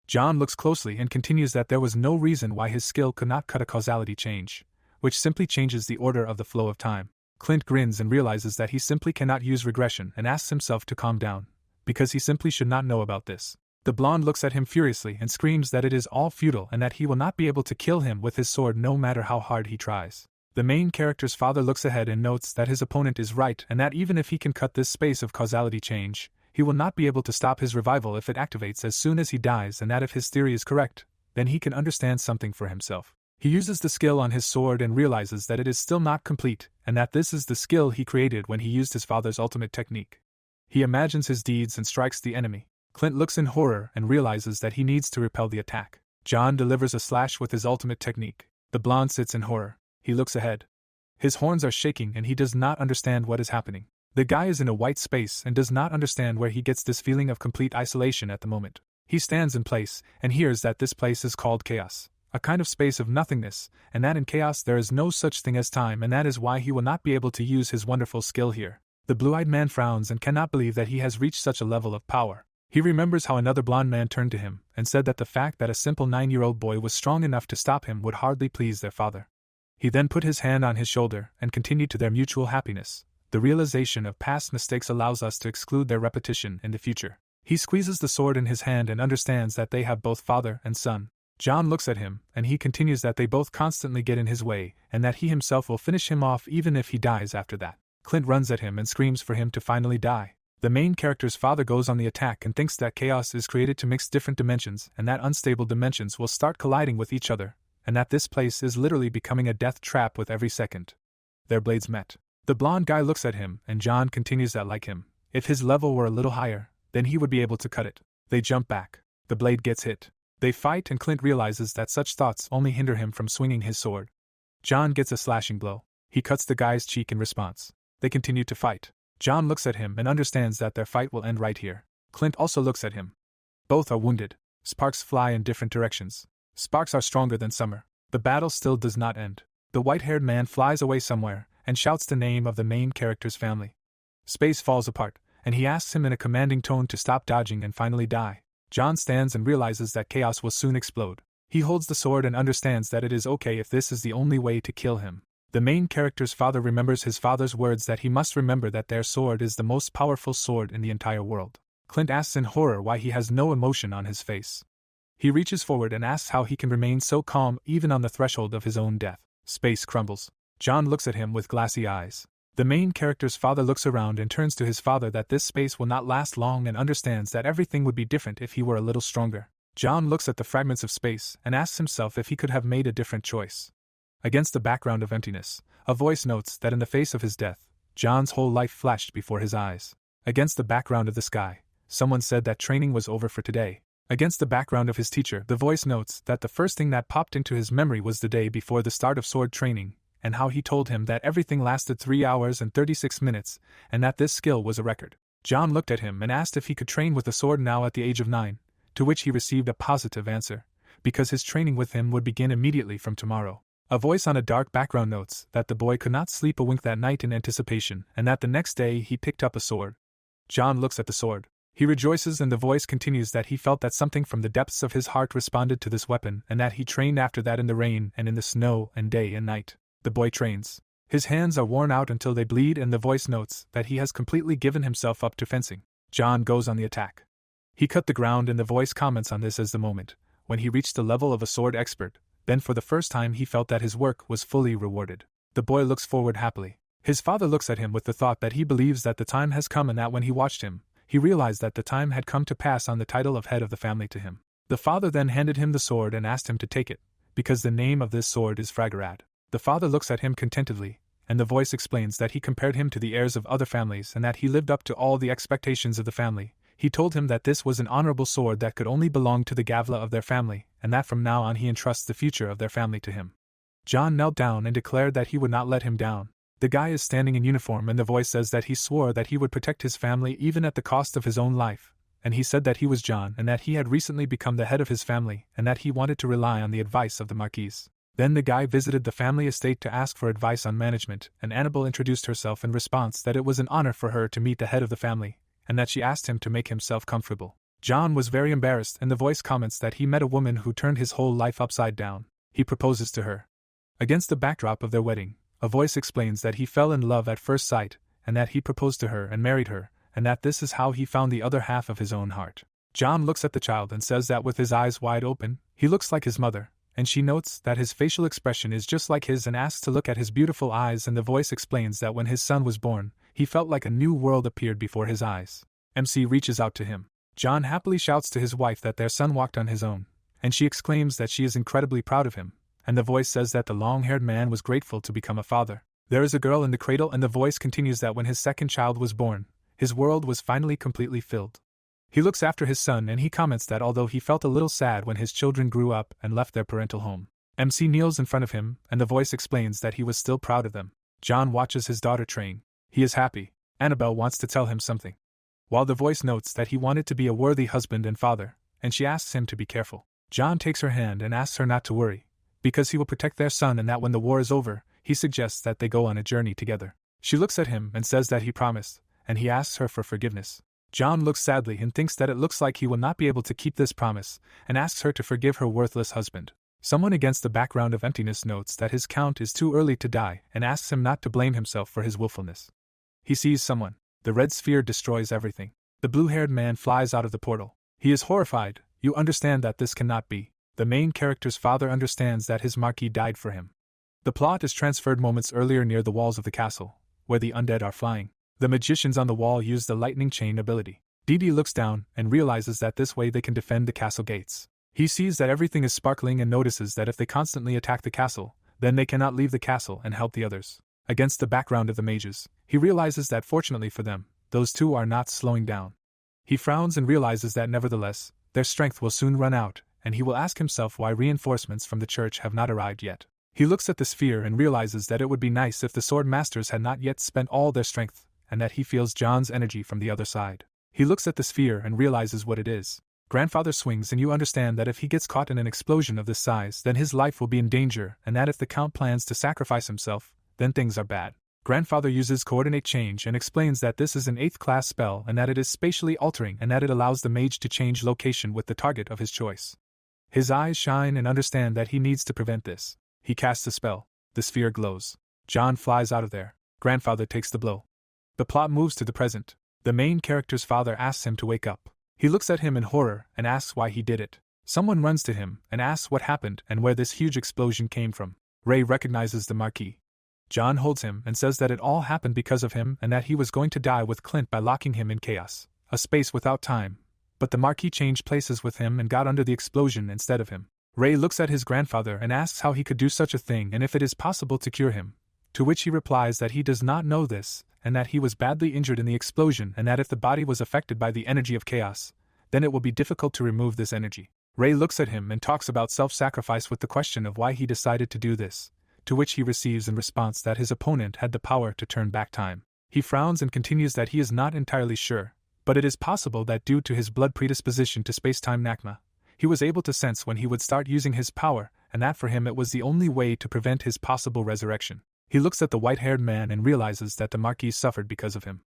Speaker 1: John looks closely and continues that there was no reason why his skill could not cut a causality change, which simply changes the order of the flow of time. Clint grins and realizes that he simply cannot use regression and asks himself to calm down, because he simply should not know about this. The blonde looks at him furiously and screams that it is all futile and that he will not be able to kill him with his sword no matter how hard he tries. The main character's father looks ahead and notes that his opponent is right and that even if he can cut this space of causality change, he will not be able to stop his revival if it activates as soon as he dies, and that if his theory is correct, then he can understand something for himself. He uses the skill on his sword and realizes that it is still not complete, and that this is the skill he created when he used his father's ultimate technique. He imagines his deeds and strikes the enemy. Clint looks in horror and realizes that he needs to repel the attack. John delivers a slash with his ultimate technique. The blonde sits in horror. He looks ahead. His horns are shaking and he does not understand what is happening. The guy is in a white space and does not understand where he gets this feeling of complete isolation at the moment. He stands in place and hears that this place is called chaos, a kind of space of nothingness, and that in chaos there is no such thing as time, and that is why he will not be able to use his wonderful skill here. The blue-eyed man frowns and cannot believe that he has reached such a level of power. He remembers how another blonde man turned to him and said that the fact that a simple 9-year-old boy was strong enough to stop him would hardly please their father. He then put his hand on his shoulder and continued to their mutual happiness. The realization of past mistakes allows us to exclude their repetition in the future. He squeezes the sword in his hand and understands that they have both father and son. John looks at him, and he continues that they both constantly get in his way, and that he himself will finish him off even if he dies after that. Clint runs at him and screams for him to finally die. The main character's father goes on the attack and thinks that chaos is created to mix different dimensions and that unstable dimensions will start colliding with each other, and that this place is literally becoming a death trap with every second. Their blades met. The blonde guy looks at him, and John continues that like him, if his level were a little higher, then he would be able to cut it. They jump back. The blade gets hit. They fight and Clint realizes that such thoughts only hinder him from swinging his sword. John gets a slashing blow. He cuts the guy's cheek in response. They continue to fight. John looks at him and understands that their fight will end right here. Clint also looks at him. Both are wounded. Sparks fly in different directions. Sparks are stronger than summer. The battle still does not end. The white-haired man flies away somewhere and shouts the name of the main character's family. Space falls apart, and he asks him in a commanding tone to stop dodging and finally die. John stands and realizes that chaos will soon explode. He holds the sword and understands that it is okay if this is the only way to kill him. The main character's father remembers his father's words that he must remember that their sword is the most powerful sword in the entire world. Clint asks in horror why he has no emotion on his face. He reaches forward and asks how he can remain so calm even on the threshold of his own death. Space crumbles. John looks at him with glassy eyes. The main character's father looks around and turns to his father that this space will not last long and understands that everything would be different if he were a little stronger. John looks at the fragments of space and asks himself if he could have made a different choice. Against the background of emptiness, a voice notes that in the face of his death, John's whole life flashed before his eyes. Against the background of the sky, someone said that training was over for today. Against the background of his teacher, the voice notes that the first thing that popped into his memory was the day before the start of sword training, and how he told him that everything lasted 3 hours and 36 minutes, and that this skill was a record. John looked at him and asked if he could train with the sword now at the age of 9, to which he received a positive answer, because his training with him would begin immediately from tomorrow. A voice on a dark background notes that the boy could not sleep a wink that night in anticipation, and that the next day he picked up a sword. John looks at the sword. He rejoices, and the voice continues that he felt that something from the depths of his heart responded to this weapon, and that he trained after that in the rain and in the snow and day and night. The boy trains. His hands are worn out until they bleed, and the voice notes that he has completely given himself up to fencing. John goes on the attack. He cut the ground, and the voice comments on this as the moment when he reached the level of a sword expert. Then for the first time he felt that his work was fully rewarded. The boy looks forward happily. His father looks at him with the thought that he believes that the time has come, and that when he watched him, he realized that the time had come to pass on the title of head of the family to him. The father then handed him the sword and asked him to take it, because the name of this sword is Fragarad. The father looks at him contentedly, and the voice explains that he compared him to the heirs of other families and that he lived up to all the expectations of the family. He told him that this was an honorable sword that could only belong to the Gavla of their family, and that from now on he entrusts the future of their family to him. John knelt down and declared that he would not let him down. The guy is standing in uniform, and the voice says that he swore that he would protect his family even at the cost of his own life, and he said that he was John and that he had recently become the head of his family and that he wanted to rely on the advice of the Marquise. Then the guy visited the family estate to ask for advice on management, and Annabelle introduced herself in response that it was an honor for her to meet the head of the family, and that she asked him to make himself comfortable. John was very embarrassed, and the voice comments that he met a woman who turned his whole life upside down. He proposes to her. Against the backdrop of their wedding, a voice explains that he fell in love at first sight, and that he proposed to her and married her, and that this is how he found the other half of his own heart. John looks at the child and says that with his eyes wide open, he looks like his mother, and she notes that his facial expression is just like his and asks to look at his beautiful eyes, and the voice explains that when his son was born, he felt like a new world appeared before his eyes. MC reaches out to him. John happily shouts to his wife that their son walked on his own, and she exclaims that she is incredibly proud of him, and the voice says that the long-haired man was grateful to become a father. There is a girl in the cradle, and the voice continues that when his second child was born, his world was finally completely filled. He looks after his son, and he comments that although he felt a little sad when his children grew up and left their parental home, MC kneels in front of him, and the voice explains that he was still proud of them. John watches his daughter train. He is happy. Annabelle wants to tell him something, while the voice notes that he wanted to be a worthy husband and father, and she asks him to be careful. John takes her hand and asks her not to worry, because he will protect their son, and that when the war is over, he suggests that they go on a journey together. She looks at him and says that he promised, and he asks her for forgiveness. John looks sadly and thinks that it looks like he will not be able to keep this promise, and asks her to forgive her worthless husband. Someone against the background of emptiness notes that his count is too early to die and asks him not to blame himself for his willfulness. He sees someone. The red sphere destroys everything. The blue-haired man flies out of the portal. He is horrified. You understand that this cannot be. The main character's father understands that his Marquis died for him. The plot is transferred moments earlier near the walls of the castle, where the undead are flying. The magicians on the wall use the lightning chain ability. Dee looks down and realizes that this way they can defend the castle gates. He sees that everything is sparkling and notices that if they constantly attack the castle, then they cannot leave the castle and help the others. Against the background of the mages, he realizes that fortunately for them, those two are not slowing down. He frowns and realizes that nevertheless, their strength will soon run out, and he will ask himself why reinforcements from the church have not arrived yet. He looks at the sphere and realizes that it would be nice if the sword masters had not yet spent all their strength, and that he feels John's energy from the other side. He looks at the sphere and realizes what it is. Grandfather swings, and you understand that if he gets caught in an explosion of this size, then his life will be in danger, and that if the Count plans to sacrifice himself, then things are bad. Grandfather uses coordinate change and explains that this is an 8th class spell and that it is spatially altering and that it allows the mage to change location with the target of his choice. His eyes shine and understand that he needs to prevent this. He casts a spell. The sphere glows. John flies out of there. Grandfather takes the blow. The plot moves to the present. The main character's father asks him to wake up. He looks at him in horror and asks why he did it. Someone runs to him and asks what happened and where this huge explosion came from. Ray recognizes the Marquis. John holds him and says that it all happened because of him and that he was going to die with Clint by locking him in chaos, a space without time, but the Marquis changed places with him and got under the explosion instead of him. Ray looks at his grandfather and asks how he could do such a thing and if it is possible to cure him, to which he replies that he does not know this, and that he was badly injured in the explosion and that if the body was affected by the energy of chaos, then it will be difficult to remove this energy. Ray looks at him and talks about self-sacrifice with the question of why he decided to do this, to which he receives in response that his opponent had the power to turn back time. He frowns and continues that he is not entirely sure, but it is possible that due to his blood predisposition to space-time nakma, he was able to sense when he would start using his power, and that for him it was the only way to prevent his possible resurrection. He looks at the white-haired man and realizes that the Marquis suffered because of him.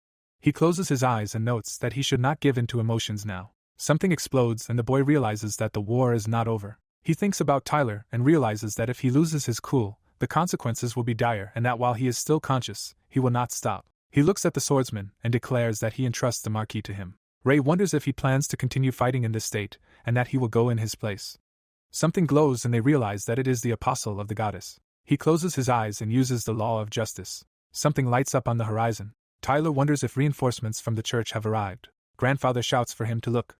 Speaker 1: He closes his eyes and notes that he should not give in to emotions now. Something explodes and the boy realizes that the war is not over. He thinks about Tyler and realizes that if he loses his cool, the consequences will be dire and that while he is still conscious, he will not stop. He looks at the swordsman and declares that he entrusts the Marquis to him. Ray wonders if he plans to continue fighting in this state, and that he will go in his place. Something glows and they realize that it is the apostle of the goddess. He closes his eyes and uses the law of justice. Something lights up on the horizon. Tyler wonders if reinforcements from the church have arrived. Grandfather shouts for him to look.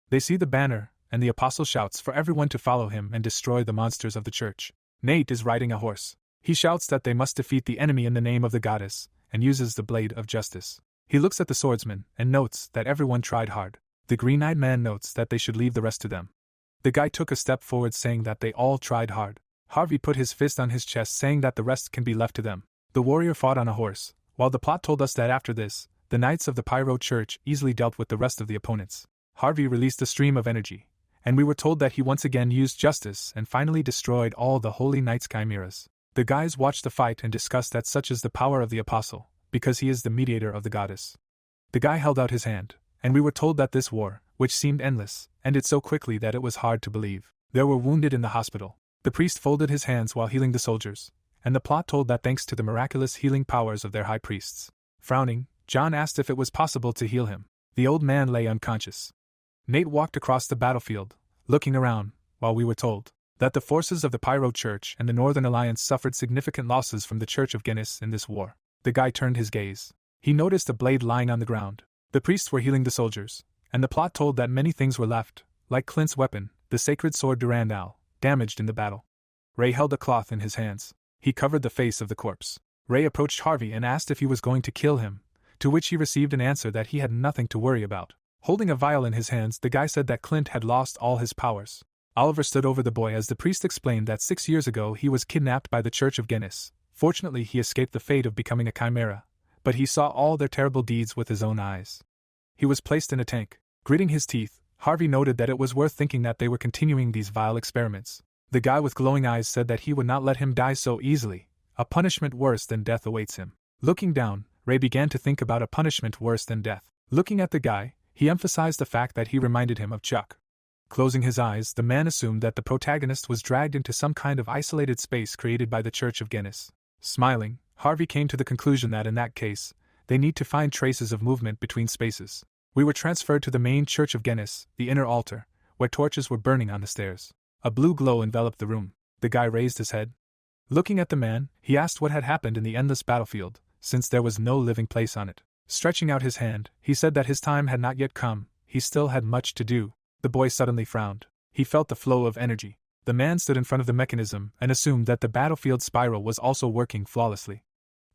Speaker 1: They see the banner, and the apostle shouts for everyone to follow him and destroy the monsters of the church. Nate is riding a horse. He shouts that they must defeat the enemy in the name of the goddess, and uses the blade of justice. He looks at the swordsman and notes that everyone tried hard. The green-eyed man notes that they should leave the rest to them. The guy took a step forward saying that they all tried hard. Harvey put his fist on his chest saying that the rest can be left to them. The warrior fought on a horse, while the plot told us that after this, the Knights of the Pyro Church easily dealt with the rest of the opponents. Harvey released a stream of energy, and we were told that he once again used justice and finally destroyed all the Holy Knights' chimeras. The guys watched the fight and discussed that such is the power of the apostle, because he is the mediator of the goddess. The guy held out his hand, and we were told that this war, which seemed endless, ended so quickly that it was hard to believe. There were wounded in the hospital. The priest folded his hands while healing the soldiers, and the plot told that thanks to the miraculous healing powers of their high priests. Frowning, John asked if it was possible to heal him. The old man lay unconscious. Nate walked across the battlefield, looking around, while we were told that the forces of the Pyro Church and the Northern Alliance suffered significant losses from the Church of Guinness in this war. The guy turned his gaze. He noticed a blade lying on the ground. The priests were healing the soldiers, and the plot told that many things were left, like Clint's weapon, the sacred sword Durandal, damaged in the battle. Ray held a cloth in his hands. He covered the face of the corpse. Ray approached Harvey and asked if he was going to kill him, to which he received an answer that he had nothing to worry about. Holding a vial in his hands, the guy said that Clint had lost all his powers. Oliver stood over the boy as the priest explained that 6 years ago he was kidnapped by the Church of Guinness. Fortunately, he escaped the fate of becoming a chimera, but he saw all their terrible deeds with his own eyes. He was placed in a tank. Gritting his teeth, Harvey noted that it was worth thinking that they were continuing these vile experiments. The guy with glowing eyes said that he would not let him die so easily. A punishment worse than death awaits him. Looking down, Ray began to think about a punishment worse than death. Looking at the guy, he emphasized the fact that he reminded him of Chuck. Closing his eyes, the man assumed that the protagonist was dragged into some kind of isolated space created by the Church of Guinness. Smiling, Harvey came to the conclusion that in that case, they need to find traces of movement between spaces. We were transferred to the main Church of Guinness, the inner altar, where torches were burning on the stairs. A blue glow enveloped the room. The guy raised his head. Looking at the man, he asked what had happened in the endless battlefield, since there was no living place on it. Stretching out his hand, he said that his time had not yet come, he still had much to do. The boy suddenly frowned. He felt the flow of energy. The man stood in front of the mechanism and assumed that the battlefield spiral was also working flawlessly.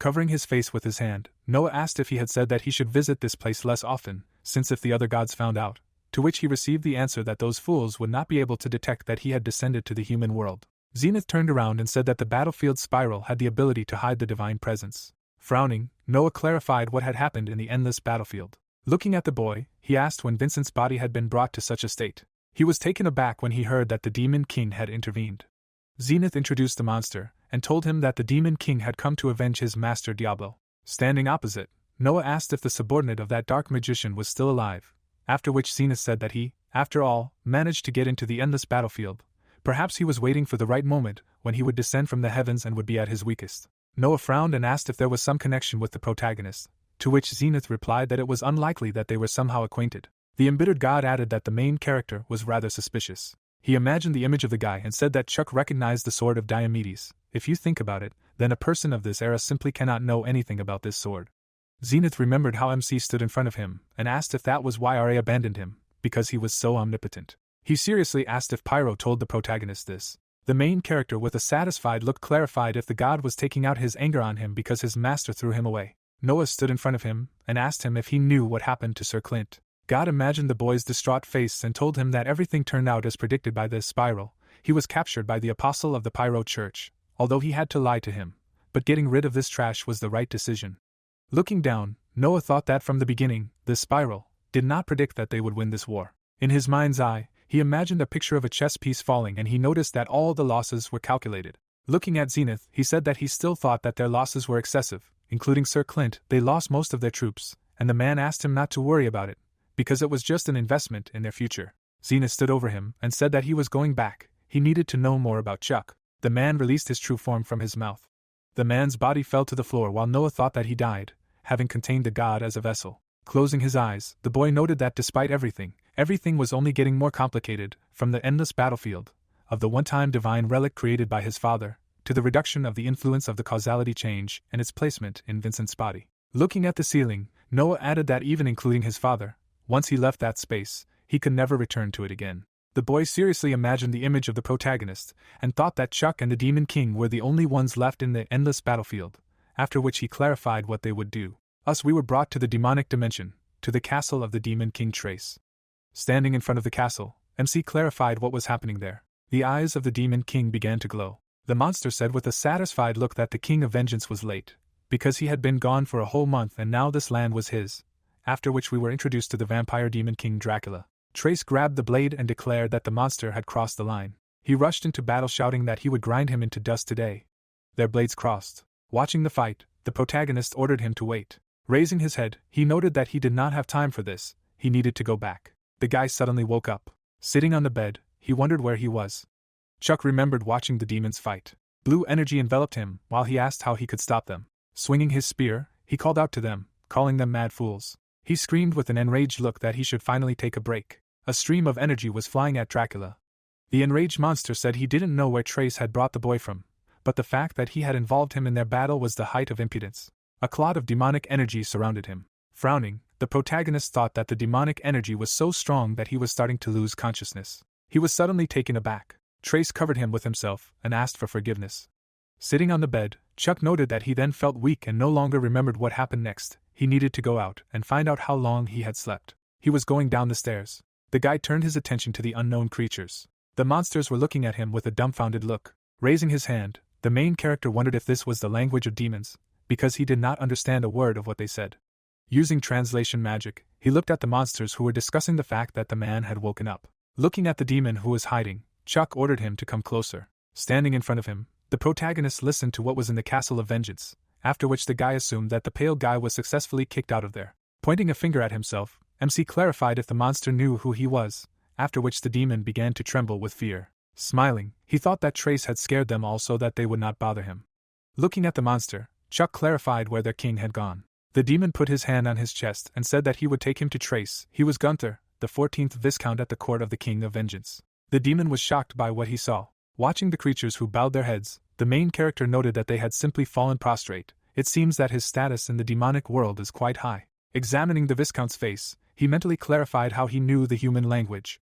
Speaker 1: Covering his face with his hand, Noah asked if he had said that he should visit this place less often, since if the other gods found out, to which he received the answer that those fools would not be able to detect that he had descended to the human world. Zenith turned around and said that the battlefield spiral had the ability to hide the divine presence. Frowning, Noah clarified what had happened in the endless battlefield. Looking at the boy, he asked when Vincent's body had been brought to such a state. He was taken aback when he heard that the Demon King had intervened. Zenith introduced the monster, and told him that the Demon King had come to avenge his master Diablo. Standing opposite, Noah asked if the subordinate of that dark magician was still alive, after which Zenith said that he, after all, managed to get into the endless battlefield. Perhaps he was waiting for the right moment, when he would descend from the heavens and would be at his weakest. Noah frowned and asked if there was some connection with the protagonist, to which Zenith replied that it was unlikely that they were somehow acquainted. The embittered god added that the main character was rather suspicious. He imagined the image of the guy and said that Chuck recognized the sword of Diomedes. If you think about it, then a person of this era simply cannot know anything about this sword. Zenith remembered how MC stood in front of him and asked if that was why RA abandoned him, because he was so omnipotent. He seriously asked if Pyro told the protagonist this. The main character with a satisfied look clarified if the god was taking out his anger on him because his master threw him away. Noah stood in front of him and asked him if he knew what happened to Sir Clint. God imagined the boy's distraught face and told him that everything turned out as predicted by this spiral. He was captured by the apostle of the Pyro Church, although he had to lie to him, but getting rid of this trash was the right decision. Looking down, Noah thought that from the beginning, this spiral did not predict that they would win this war. In his mind's eye, he imagined a picture of a chess piece falling and he noticed that all the losses were calculated. Looking at Zenith, he said that he still thought that their losses were excessive, including Sir Clint. They lost most of their troops, and the man asked him not to worry about it, because it was just an investment in their future. Zenith stood over him and said that he was going back. He needed to know more about Chuck. The man released his true form from his mouth. The man's body fell to the floor while Noah thought that he died, having contained the god as a vessel. Closing his eyes, the boy noted that despite everything was only getting more complicated, from the endless battlefield of the one-time divine relic created by his father, to the reduction of the influence of the causality change and its placement in Vincent's body. Looking at the ceiling, Noah added that even including his father, once he left that space, he could never return to it again. The boy seriously imagined the image of the protagonist, and thought that Chuck and the Demon King were the only ones left in the endless battlefield, after which he clarified what they would do. We were brought to the demonic dimension, to the castle of the Demon King Trace. Standing in front of the castle, MC clarified what was happening there. The eyes of the Demon King began to glow. The monster said with a satisfied look that the King of Vengeance was late, because he had been gone for a whole month and now this land was his, after which we were introduced to the vampire Demon King Dracula. Trace grabbed the blade and declared that the monster had crossed the line. He rushed into battle shouting that he would grind him into dust today. Their blades crossed. Watching the fight, the protagonist ordered him to wait. Raising his head, he noted that he did not have time for this. He needed to go back. The guy suddenly woke up. Sitting on the bed, he wondered where he was. Chuck remembered watching the demons fight. Blue energy enveloped him while he asked how he could stop them. Swinging his spear, he called out to them, calling them mad fools. He screamed with an enraged look that he should finally take a break. A stream of energy was flying at Dracula. The enraged monster said he didn't know where Trace had brought the boy from, but the fact that he had involved him in their battle was the height of impudence. A cloud of demonic energy surrounded him. Frowning, the protagonist thought that the demonic energy was so strong that he was starting to lose consciousness. He was suddenly taken aback. Trace covered him with himself and asked for forgiveness. Sitting on the bed, Chuck noted that he then felt weak and no longer remembered what happened next. He needed to go out and find out how long he had slept. He was going down the stairs. The guy turned his attention to the unknown creatures. The monsters were looking at him with a dumbfounded look. Raising his hand, the main character wondered if this was the language of demons, because he did not understand a word of what they said. Using translation magic, he looked at the monsters who were discussing the fact that the man had woken up. Looking at the demon who was hiding, Chuck ordered him to come closer. Standing in front of him, the protagonist listened to what was in the Castle of Vengeance, after which the guy assumed that the pale guy was successfully kicked out of there. Pointing a finger at himself, MC clarified if the monster knew who he was, after which the demon began to tremble with fear. Smiling, he thought that Trace had scared them all so that they would not bother him. Looking at the monster, Chuck clarified where their king had gone. The demon put his hand on his chest and said that he would take him to Trace. He was Gunther, the 14th Viscount at the court of the King of Vengeance. The demon was shocked by what he saw. Watching the creatures who bowed their heads, the main character noted that they had simply fallen prostrate. It seems that his status in the demonic world is quite high. Examining the Viscount's face, he mentally clarified how he knew the human language.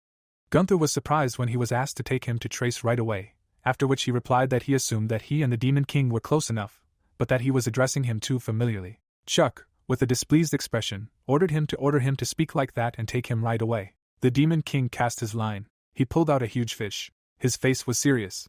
Speaker 1: Gunther was surprised when he was asked to take him to Trace right away, after which he replied that he assumed that he and the Demon King were close enough, but that he was addressing him too familiarly. Chuck, with a displeased expression, ordered him to speak like that and take him right away. The Demon King cast his line. He pulled out a huge fish. His face was serious.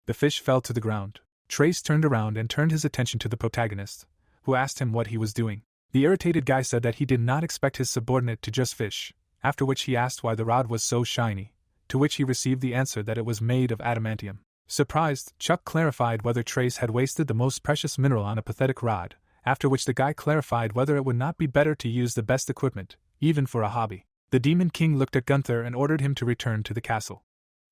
Speaker 1: The fish fell to the ground. Trace turned around and turned his attention to the protagonist, who asked him what he was doing. The irritated guy said that he did not expect his subordinate to just fish, after which he asked why the rod was so shiny, to which he received the answer that it was made of adamantium. Surprised, Chuck clarified whether Trace had wasted the most precious mineral on a pathetic rod, after which the guy clarified whether it would not be better to use the best equipment, even for a hobby. The Demon King looked at Gunther and ordered him to return to the castle.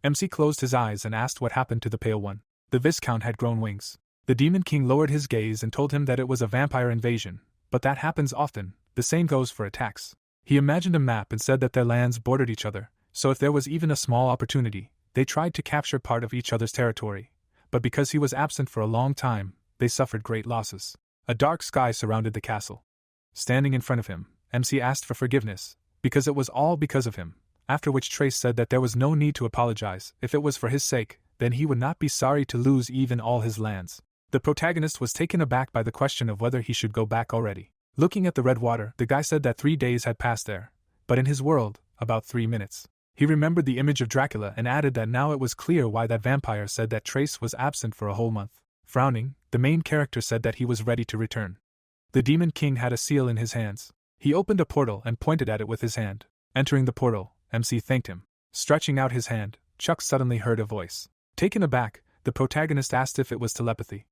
Speaker 1: MC closed his eyes and asked what happened to the Pale One. The Viscount had grown wings. The Demon King lowered his gaze and told him that it was a vampire invasion, but that happens often. The same goes for attacks. He imagined a map and said that their lands bordered each other, so if there was even a small opportunity, They tried to capture part of each other's territory, but because he was absent for a long time, they suffered great losses. A dark sky surrounded the castle. Standing in front of him, MC asked for forgiveness, because it was all because of him, after which Trace said that there was no need to apologize. If it was for his sake, then he would not be sorry to lose even all his lands. The protagonist was taken aback by the question of whether he should go back already. Looking at the red water, the guy said that 3 days had passed there, but in his world, about 3 minutes. He remembered the image of Dracula and added that now it was clear why that vampire said that Trace was absent for a whole month. Frowning, the main character said that he was ready to return. The Demon King had a seal in his hands. He opened a portal and pointed at it with his hand. Entering the portal, MC thanked him. Stretching out his hand, Chuck suddenly heard a voice. Taken aback, the protagonist asked if it was telepathy.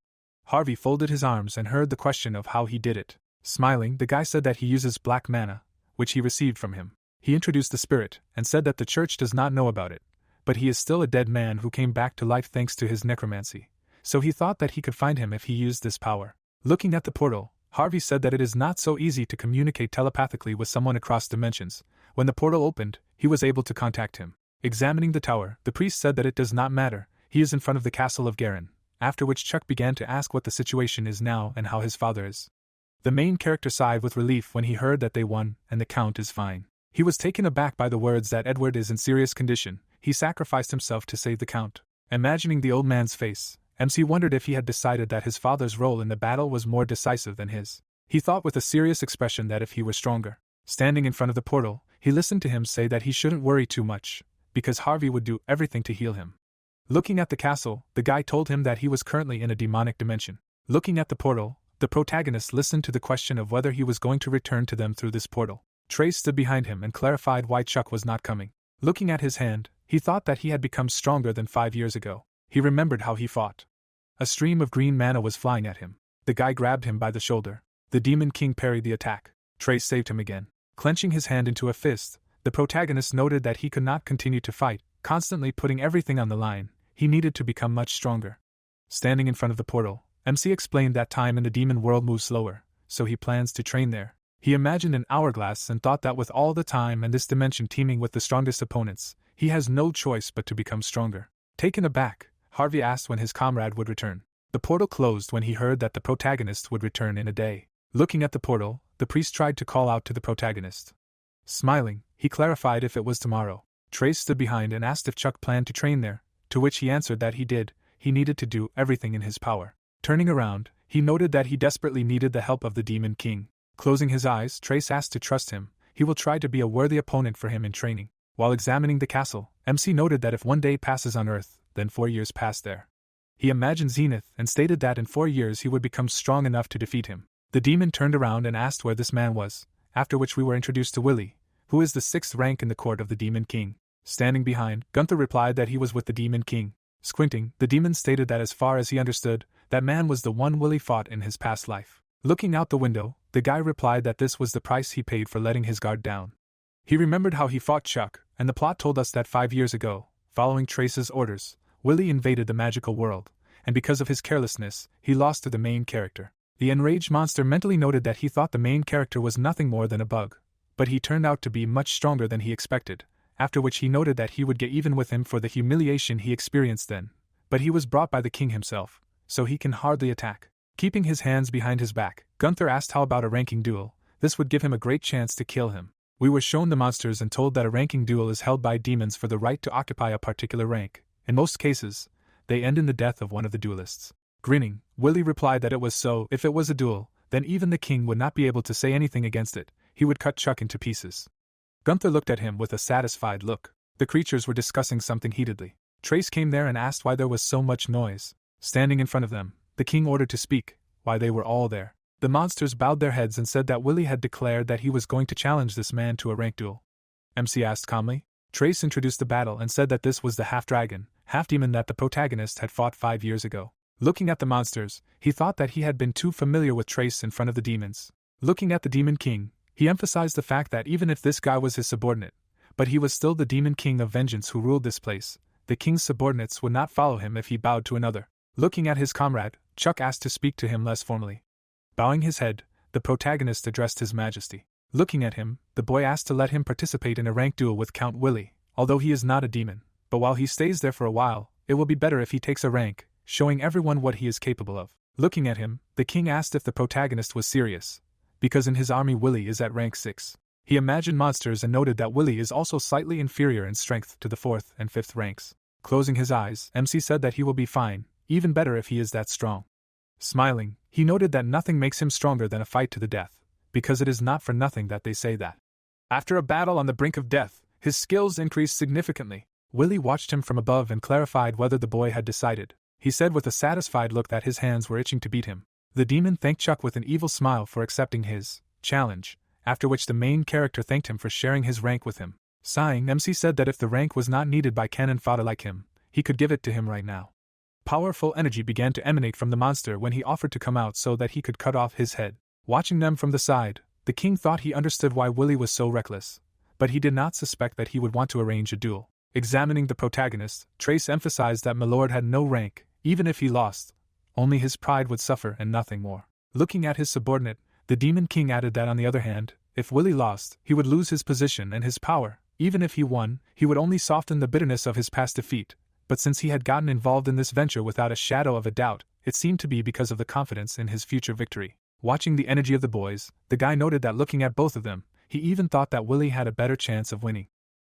Speaker 1: Harvey folded his arms and heard the question of how he did it. Smiling, the guy said that he uses black mana, which he received from him. He introduced the spirit and said that the church does not know about it, but he is still a dead man who came back to life thanks to his necromancy, so he thought that he could find him if he used this power. Looking at the portal, Harvey said that it is not so easy to communicate telepathically with someone across dimensions. When the portal opened, he was able to contact him. Examining the tower, the priest said that it does not matter, he is in front of the castle of Garen, after which Chuck began to ask what the situation is now and how his father is. The main character sighed with relief when he heard that they won and the count is fine. He was taken aback by the words that Edward is in serious condition. He sacrificed himself to save the count. Imagining the old man's face, MC wondered if he had decided that his father's role in the battle was more decisive than his. He thought with a serious expression that if he were stronger. Standing in front of the portal, he listened to him say that he shouldn't worry too much, because Harvey would do everything to heal him. Looking at the castle, the guy told him that he was currently in a demonic dimension. Looking at the portal, the protagonist listened to the question of whether he was going to return to them through this portal. Trace stood behind him and clarified why Chuck was not coming. Looking at his hand, he thought that he had become stronger than 5 years ago. He remembered how he fought. A stream of green mana was flying at him. The guy grabbed him by the shoulder. The Demon King parried the attack. Trace saved him again. Clenching his hand into a fist, the protagonist noted that he could not continue to fight, constantly putting everything on the line. He needed to become much stronger. Standing in front of the portal, MC explained that time in the demon world moves slower, so he plans to train there. He imagined an hourglass and thought that with all the time and this dimension teeming with the strongest opponents, he has no choice but to become stronger. Taken aback, Harvey asked when his comrade would return. The portal closed when he heard that the protagonist would return in a day. Looking at the portal, the priest tried to call out to the protagonist. Smiling, he clarified if it was tomorrow. Trace stood behind and asked if Chuck planned to train there, to which he answered that he did. He needed to do everything in his power. Turning around, he noted that he desperately needed the help of the Demon King. Closing his eyes, Trace asked to trust him. He will try to be a worthy opponent for him in training. While examining the castle, MC noted that if 1 day passes on Earth, then 4 years pass there. He imagined Zenith and stated that in 4 years he would become strong enough to defeat him. The demon turned around and asked where this man was, after which we were introduced to Willie, who is the 6th rank in the court of the Demon King. Standing behind, Gunther replied that he was with the Demon King. Squinting, the demon stated that as far as he understood, that man was the one Willie fought in his past life. Looking out the window, the guy replied that this was the price he paid for letting his guard down. He remembered how he fought Chuck, and the plot told us that 5 years ago, following Trace's orders, Willie invaded the magical world, and because of his carelessness, he lost to the main character. The enraged monster mentally noted that he thought the main character was nothing more than a bug, but he turned out to be much stronger than he expected, after which he noted that he would get even with him for the humiliation he experienced then, but he was brought by the king himself, so he can hardly attack. Keeping his hands behind his back, Gunther asked how about a ranking duel. This would give him a great chance to kill him. We were shown the monsters and told that a ranking duel is held by demons for the right to occupy a particular rank. In most cases, they end in the death of one of the duelists. Grinning, Willie replied that it was so. If it was a duel, then even the king would not be able to say anything against it. He would cut Chuck into pieces. Gunther looked at him with a satisfied look. The creatures were discussing something heatedly. Trace came there and asked why there was so much noise. Standing in front of them, the king ordered to speak, why they were all there. The monsters bowed their heads and said that Willie had declared that he was going to challenge this man to a rank duel. MC asked calmly. Trace introduced the battle and said that this was the half-dragon, half-demon that the protagonist had fought 5 years ago. Looking at the monsters, he thought that he had been too familiar with Trace in front of the demons. Looking at the Demon King, he emphasized the fact that even if this guy was his subordinate, but he was still the Demon King of Vengeance who ruled this place, the king's subordinates would not follow him if he bowed to another. Looking at his comrade, Chuck asked to speak to him less formally. Bowing his head, the protagonist addressed His Majesty. Looking at him, the boy asked to let him participate in a rank duel with Count Willie. Although he is not a demon, But while he stays there for a while, it will be better if he takes a rank, showing everyone what he is capable of. Looking at him, the king asked if the protagonist was serious, because in his army Willy is at rank 6. He imagined monsters and noted that Willy is also slightly inferior in strength to the 4th and 5th ranks. Closing his eyes, MC said that he will be fine, even better if he is that strong. Smiling, he noted that nothing makes him stronger than a fight to the death, because it is not for nothing that they say that. After a battle on the brink of death, his skills increased significantly. Willy watched him from above and clarified whether the boy had decided. He said with a satisfied look that his hands were itching to beat him. The demon thanked Chuck with an evil smile for accepting his challenge, after which the main character thanked him for sharing his rank with him. Sighing, MC said that if the rank was not needed by cannon fodder like him, he could give it to him right now. Powerful energy began to emanate from the monster when he offered to come out so that he could cut off his head. Watching them from the side, the king thought he understood why Willy was so reckless, but he did not suspect that he would want to arrange a duel. Examining the protagonist, Trace emphasized that Milord had no rank, even if he lost. Only his pride would suffer and nothing more. Looking at his subordinate, the Demon King added that on the other hand, if Willy lost, he would lose his position and his power. Even if he won, he would only soften the bitterness of his past defeat. But since he had gotten involved in this venture without a shadow of a doubt, it seemed to be because of the confidence in his future victory. Watching the energy of the boys, the guy noted that looking at both of them, he even thought that Willy had a better chance of winning.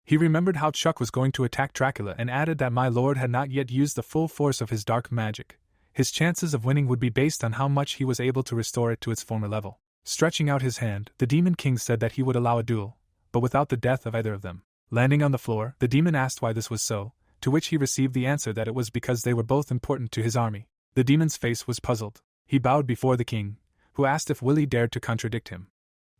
Speaker 1: He remembered how Chuck was going to attack Dracula and added that my lord had not yet used the full force of his dark magic. His chances of winning would be based on how much he was able to restore it to its former level. Stretching out his hand, the Demon King said that he would allow a duel, but without the death of either of them. Landing on the floor, the demon asked why this was so, to which he received the answer that it was because they were both important to his army. The demon's face was puzzled. He bowed before the king, who asked if Willy dared to contradict him.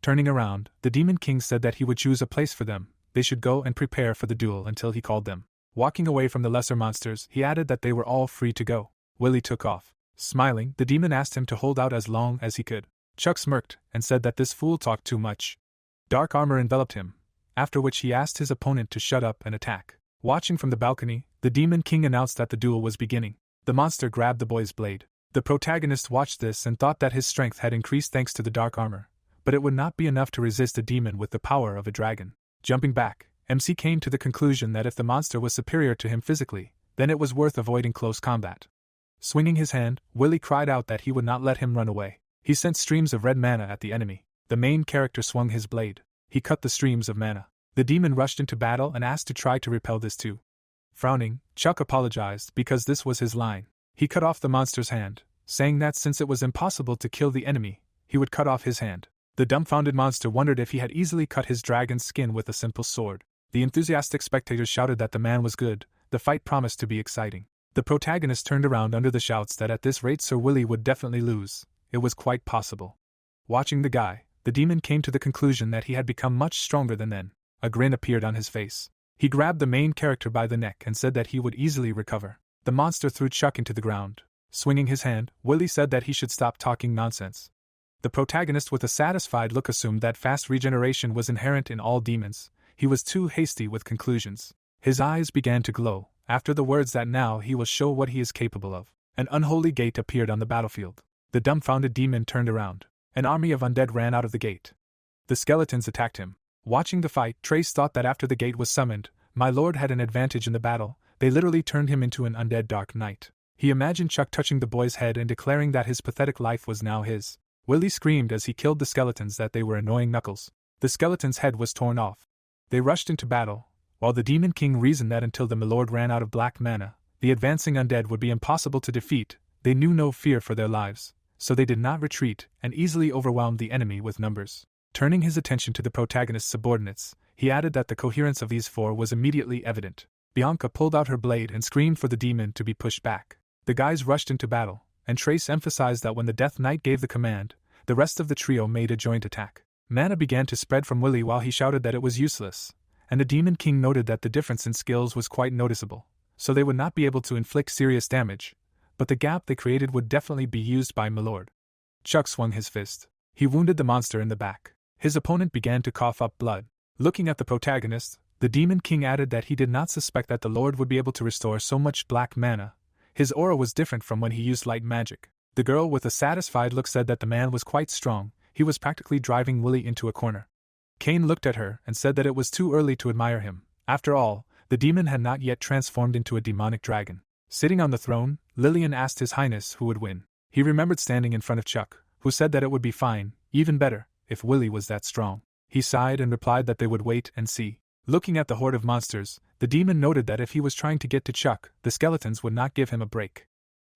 Speaker 1: Turning around, the Demon King said that he would choose a place for them. They should go and prepare for the duel until he called them. Walking away from the lesser monsters, he added that they were all free to go. Willy took off. Smiling, the demon asked him to hold out as long as he could. Chuck smirked and said that this fool talked too much. Dark armor enveloped him, after which he asked his opponent to shut up and attack. Watching from the balcony, the Demon King announced that the duel was beginning. The monster grabbed the boy's blade. The protagonist watched this and thought that his strength had increased thanks to the dark armor, but it would not be enough to resist a demon with the power of a dragon. Jumping back, MC came to the conclusion that if the monster was superior to him physically, then it was worth avoiding close combat. Swinging his hand, Willy cried out that he would not let him run away. He sent streams of red mana at the enemy. The main character swung his blade. He cut the streams of mana. The demon rushed into battle and asked to try to repel this too. Frowning, Chuck apologized because this was his line. He cut off the monster's hand, saying that since it was impossible to kill the enemy, he would cut off his hand. The dumbfounded monster wondered if he had easily cut his dragon's skin with a simple sword. The enthusiastic spectators shouted that the man was good. The fight promised to be exciting. The protagonist turned around under the shouts that at this rate Sir Willy would definitely lose. It was quite possible. Watching the guy, the demon came to the conclusion that he had become much stronger than then. A grin appeared on his face. He grabbed the main character by the neck and said that he would easily recover. The monster threw Chuck into the ground. Swinging his hand, Willy said that he should stop talking nonsense. The protagonist with a satisfied look assumed that fast regeneration was inherent in all demons. He was too hasty with conclusions. His eyes began to glow, after the words that now he will show what he is capable of. An unholy gate appeared on the battlefield. The dumbfounded demon turned around. An army of undead ran out of the gate. The skeletons attacked him. Watching the fight, Trace thought that after the gate was summoned, my lord had an advantage in the battle. They literally turned him into an undead dark knight. He imagined Chuck touching the boy's head and declaring that his pathetic life was now his. Willy screamed as he killed the skeletons that they were annoying knuckles. The skeleton's head was torn off. They rushed into battle, while the Demon King reasoned that until the milord ran out of black mana, the advancing undead would be impossible to defeat. They knew no fear for their lives, so they did not retreat and easily overwhelmed the enemy with numbers. Turning his attention to the protagonist's subordinates, he added that the coherence of these four was immediately evident. Bianca pulled out her blade and screamed for the demon to be pushed back. The guys rushed into battle, and Trace emphasized that when the Death Knight gave the command, the rest of the trio made a joint attack. Mana began to spread from Willy while he shouted that it was useless, and the Demon King noted that the difference in skills was quite noticeable, so they would not be able to inflict serious damage, but the gap they created would definitely be used by Milord. Chuck swung his fist. He wounded the monster in the back. His opponent began to cough up blood. Looking at the protagonist, the Demon King added that he did not suspect that the Lord would be able to restore so much black mana. His aura was different from when he used light magic. The girl with a satisfied look said that the man was quite strong. He was practically driving Willy into a corner. Kane looked at her and said that it was too early to admire him. After all, The demon had not yet transformed into a demonic dragon. Sitting on the throne, Lillian asked His Highness who would win. He remembered standing in front of Chuck, who said that it would be fine, even better, if Willie was that strong. He sighed and replied that they would wait and see. Looking at the horde of monsters, the demon noted that if he was trying to get to Chuck, the skeletons would not give him a break.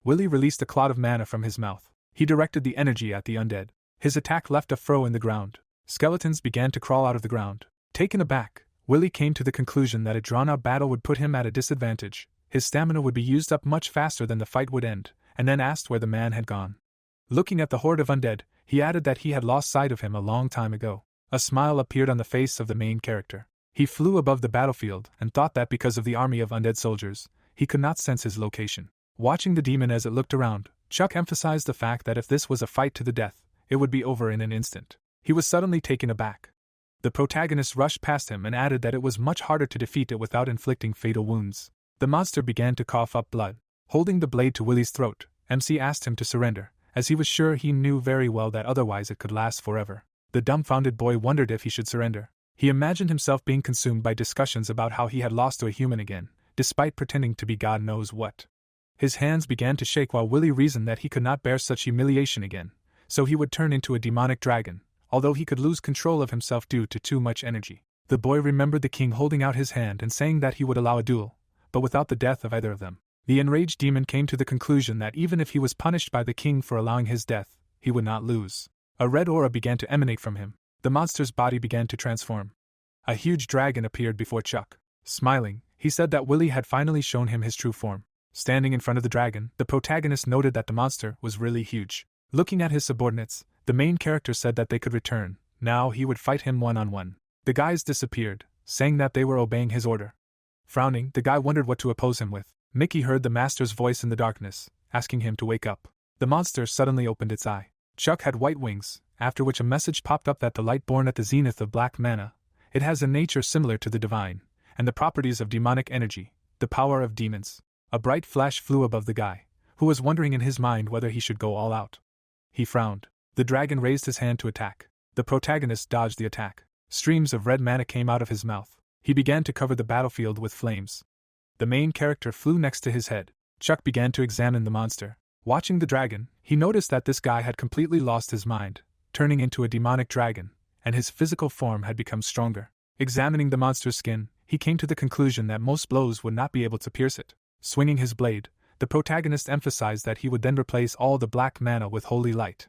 Speaker 1: Willie released a cloud of mana from his mouth. He directed the energy at the undead. His attack left a furrow in the ground. Skeletons began to crawl out of the ground. Taken aback, Willie came to the conclusion that a drawn-out battle would put him at a disadvantage. His stamina would be used up much faster than the fight would end, and then asked where the man had gone. Looking at the horde of undead, he added that he had lost sight of him a long time ago. A smile appeared on the face of the main character. He flew above the battlefield and thought that because of the army of undead soldiers, he could not sense his location. Watching the demon as it looked around, Chuck emphasized the fact that if this was a fight to the death, it would be over in an instant. He was suddenly taken aback. The protagonist rushed past him and added that it was much harder to defeat it without inflicting fatal wounds. The monster began to cough up blood. Holding the blade to Willie's throat, MC asked him to surrender, as he was sure he knew very well that otherwise it could last forever. The dumbfounded boy wondered if he should surrender. He imagined himself being consumed by discussions about how he had lost to a human again, despite pretending to be God knows what. His hands began to shake while Willie reasoned that he could not bear such humiliation again, so he would turn into a demonic dragon, although he could lose control of himself due to too much energy. The boy remembered the king holding out his hand and saying that he would allow a duel, but without the death of either of them. The enraged demon came to the conclusion that even if he was punished by the king for allowing his death, he would not lose. A red aura began to emanate from him. The monster's body began to transform. A huge dragon appeared before Chuck. Smiling, he said that Willie had finally shown him his true form. Standing in front of the dragon, the protagonist noted that the monster was really huge. Looking at his subordinates, the main character said that they could return. Now he would fight him one-on-one. The guys disappeared, saying that they were obeying his order. Frowning, the guy wondered what to oppose him with. Mickey heard the master's voice in the darkness, asking him to wake up. The monster suddenly opened its eye. Chuck had white wings, after which a message popped up that the light born at the zenith of black mana. It has a nature similar to the divine, and the properties of demonic energy, the power of demons. A bright flash flew above the guy, who was wondering in his mind whether he should go all out. He frowned. The dragon raised his hand to attack. The protagonist dodged the attack. Streams of red mana came out of his mouth. He began to cover the battlefield with flames. The main character flew next to his head. Chuck began to examine the monster. Watching the dragon, he noticed that this guy had completely lost his mind, turning into a demonic dragon, and his physical form had become stronger. Examining the monster's skin, he came to the conclusion that most blows would not be able to pierce it. Swinging his blade, the protagonist emphasized that he would then replace all the black mana with holy light.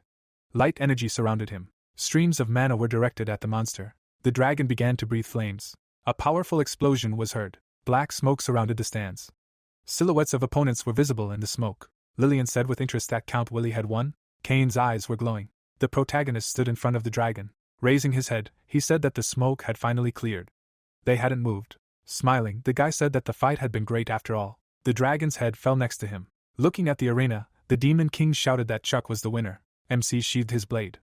Speaker 1: Light energy surrounded him. Streams of mana were directed at the monster. The dragon began to breathe flames. A powerful explosion was heard. Black smoke surrounded the stands. Silhouettes of opponents were visible in the smoke. Lillian said with interest that Count Willie had won. Kane's eyes were glowing. The protagonist stood in front of the dragon. Raising his head, he said that the smoke had finally cleared. They hadn't moved. Smiling, the guy said that the fight had been great after all. The dragon's head fell next to him. Looking at the arena, the Demon King shouted that Chuck was the winner. MC sheathed his blade.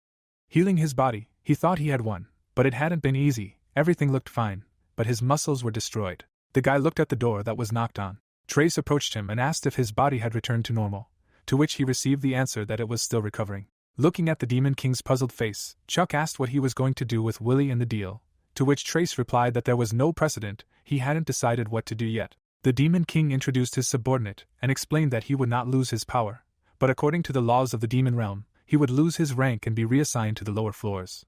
Speaker 1: Healing his body, he thought he had won, but it hadn't been easy. Everything looked fine, but his muscles were destroyed. The guy looked at the door that was knocked on. Trace approached him and asked if his body had returned to normal, to which he received the answer that it was still recovering. Looking at the Demon King's puzzled face, Chuck asked what he was going to do with Willie and the deal, to which Trace replied that there was no precedent, he hadn't decided what to do yet. The Demon King introduced his subordinate and explained that he would not lose his power, but according to the laws of the demon realm, he would lose his rank and be reassigned to the lower floors.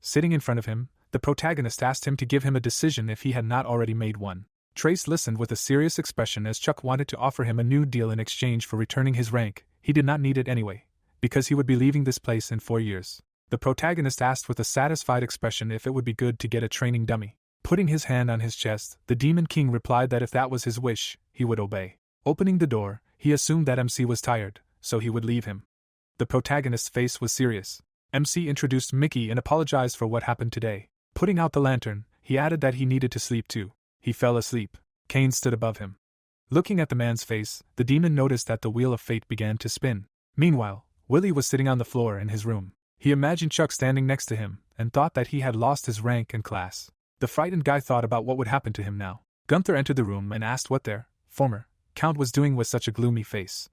Speaker 1: Sitting in front of him, the protagonist asked him to give him a decision if he had not already made one. Trace listened with a serious expression as Chuck wanted to offer him a new deal in exchange for returning his rank. He did not need it anyway, because he would be leaving this place in 4 years. The protagonist asked with a satisfied expression if it would be good to get a training dummy. Putting his hand on his chest, the Demon King replied that if that was his wish, he would obey. Opening the door, he assumed that MC was tired, so he would leave him. The protagonist's face was serious. MC introduced Mickey and apologized for what happened today. Putting out the lantern, he added that he needed to sleep too. He fell asleep. Kane stood above him. Looking at the man's face, the demon noticed that the wheel of fate began to spin. Meanwhile, Willie was sitting on the floor in his room. He imagined Chuck standing next to him, and thought that he had lost his rank and class. The frightened guy thought about what would happen to him now. Gunther entered the room and asked what their former count was doing with such a gloomy face.